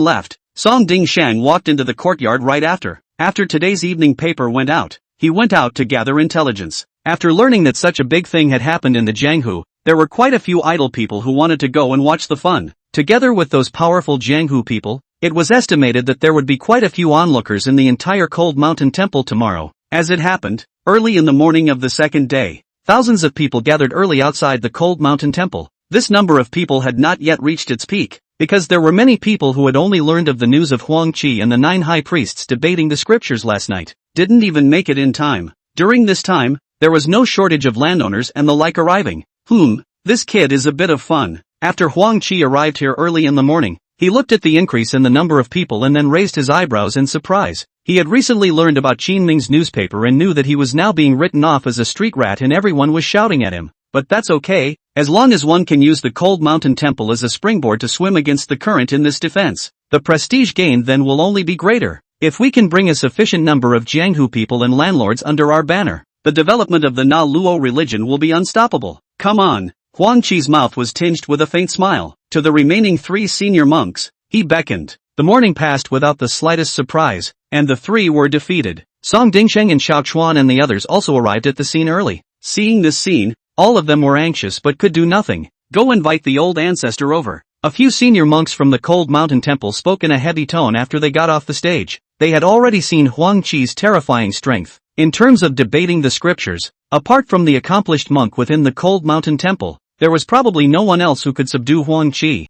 left, Song Dingshang walked into the courtyard right after. After today's evening paper went out, he went out to gather intelligence. After learning that such a big thing had happened in the Jianghu, there were quite a few idle people who wanted to go and watch the fun. Together with those powerful Jianghu people, it was estimated that there would be quite a few onlookers in the entire Cold Mountain Temple tomorrow. As it happened, early in the morning of the second day, thousands of people gathered early outside the Cold Mountain Temple. This number of people had not yet reached its peak, because there were many people who had only learned of the news of Huang Qi and the 9 high priests debating the scriptures last night, didn't even make it in time. During this time, there was no shortage of landowners and the like arriving. This kid is a bit of fun. After Huang Qi arrived here early in the morning, he looked at the increase in the number of people and then raised his eyebrows in surprise. He had recently learned about Qinming's newspaper and knew that he was now being written off as a street rat and everyone was shouting at him. But that's okay, as long as one can use the Cold Mountain Temple as a springboard to swim against the current in this defense. The prestige gained then will only be greater. If we can bring a sufficient number of Jianghu people and landlords under our banner, the development of the Na Luo religion will be unstoppable. Come on. Huang Qi's mouth was tinged with a faint smile. To the remaining 3 senior monks, he beckoned. The morning passed without the slightest surprise, and the 3 were defeated. Song Dingsheng and Xiao Chuan and the others also arrived at the scene early. Seeing this scene, all of them were anxious but could do nothing. Go invite the old ancestor over. A few senior monks from the Cold Mountain Temple spoke in a heavy tone after they got off the stage. They had already seen Huang Qi's terrifying strength. In terms of debating the scriptures, apart from the accomplished monk within the Cold Mountain Temple, there was probably no one else who could subdue Huang Qi.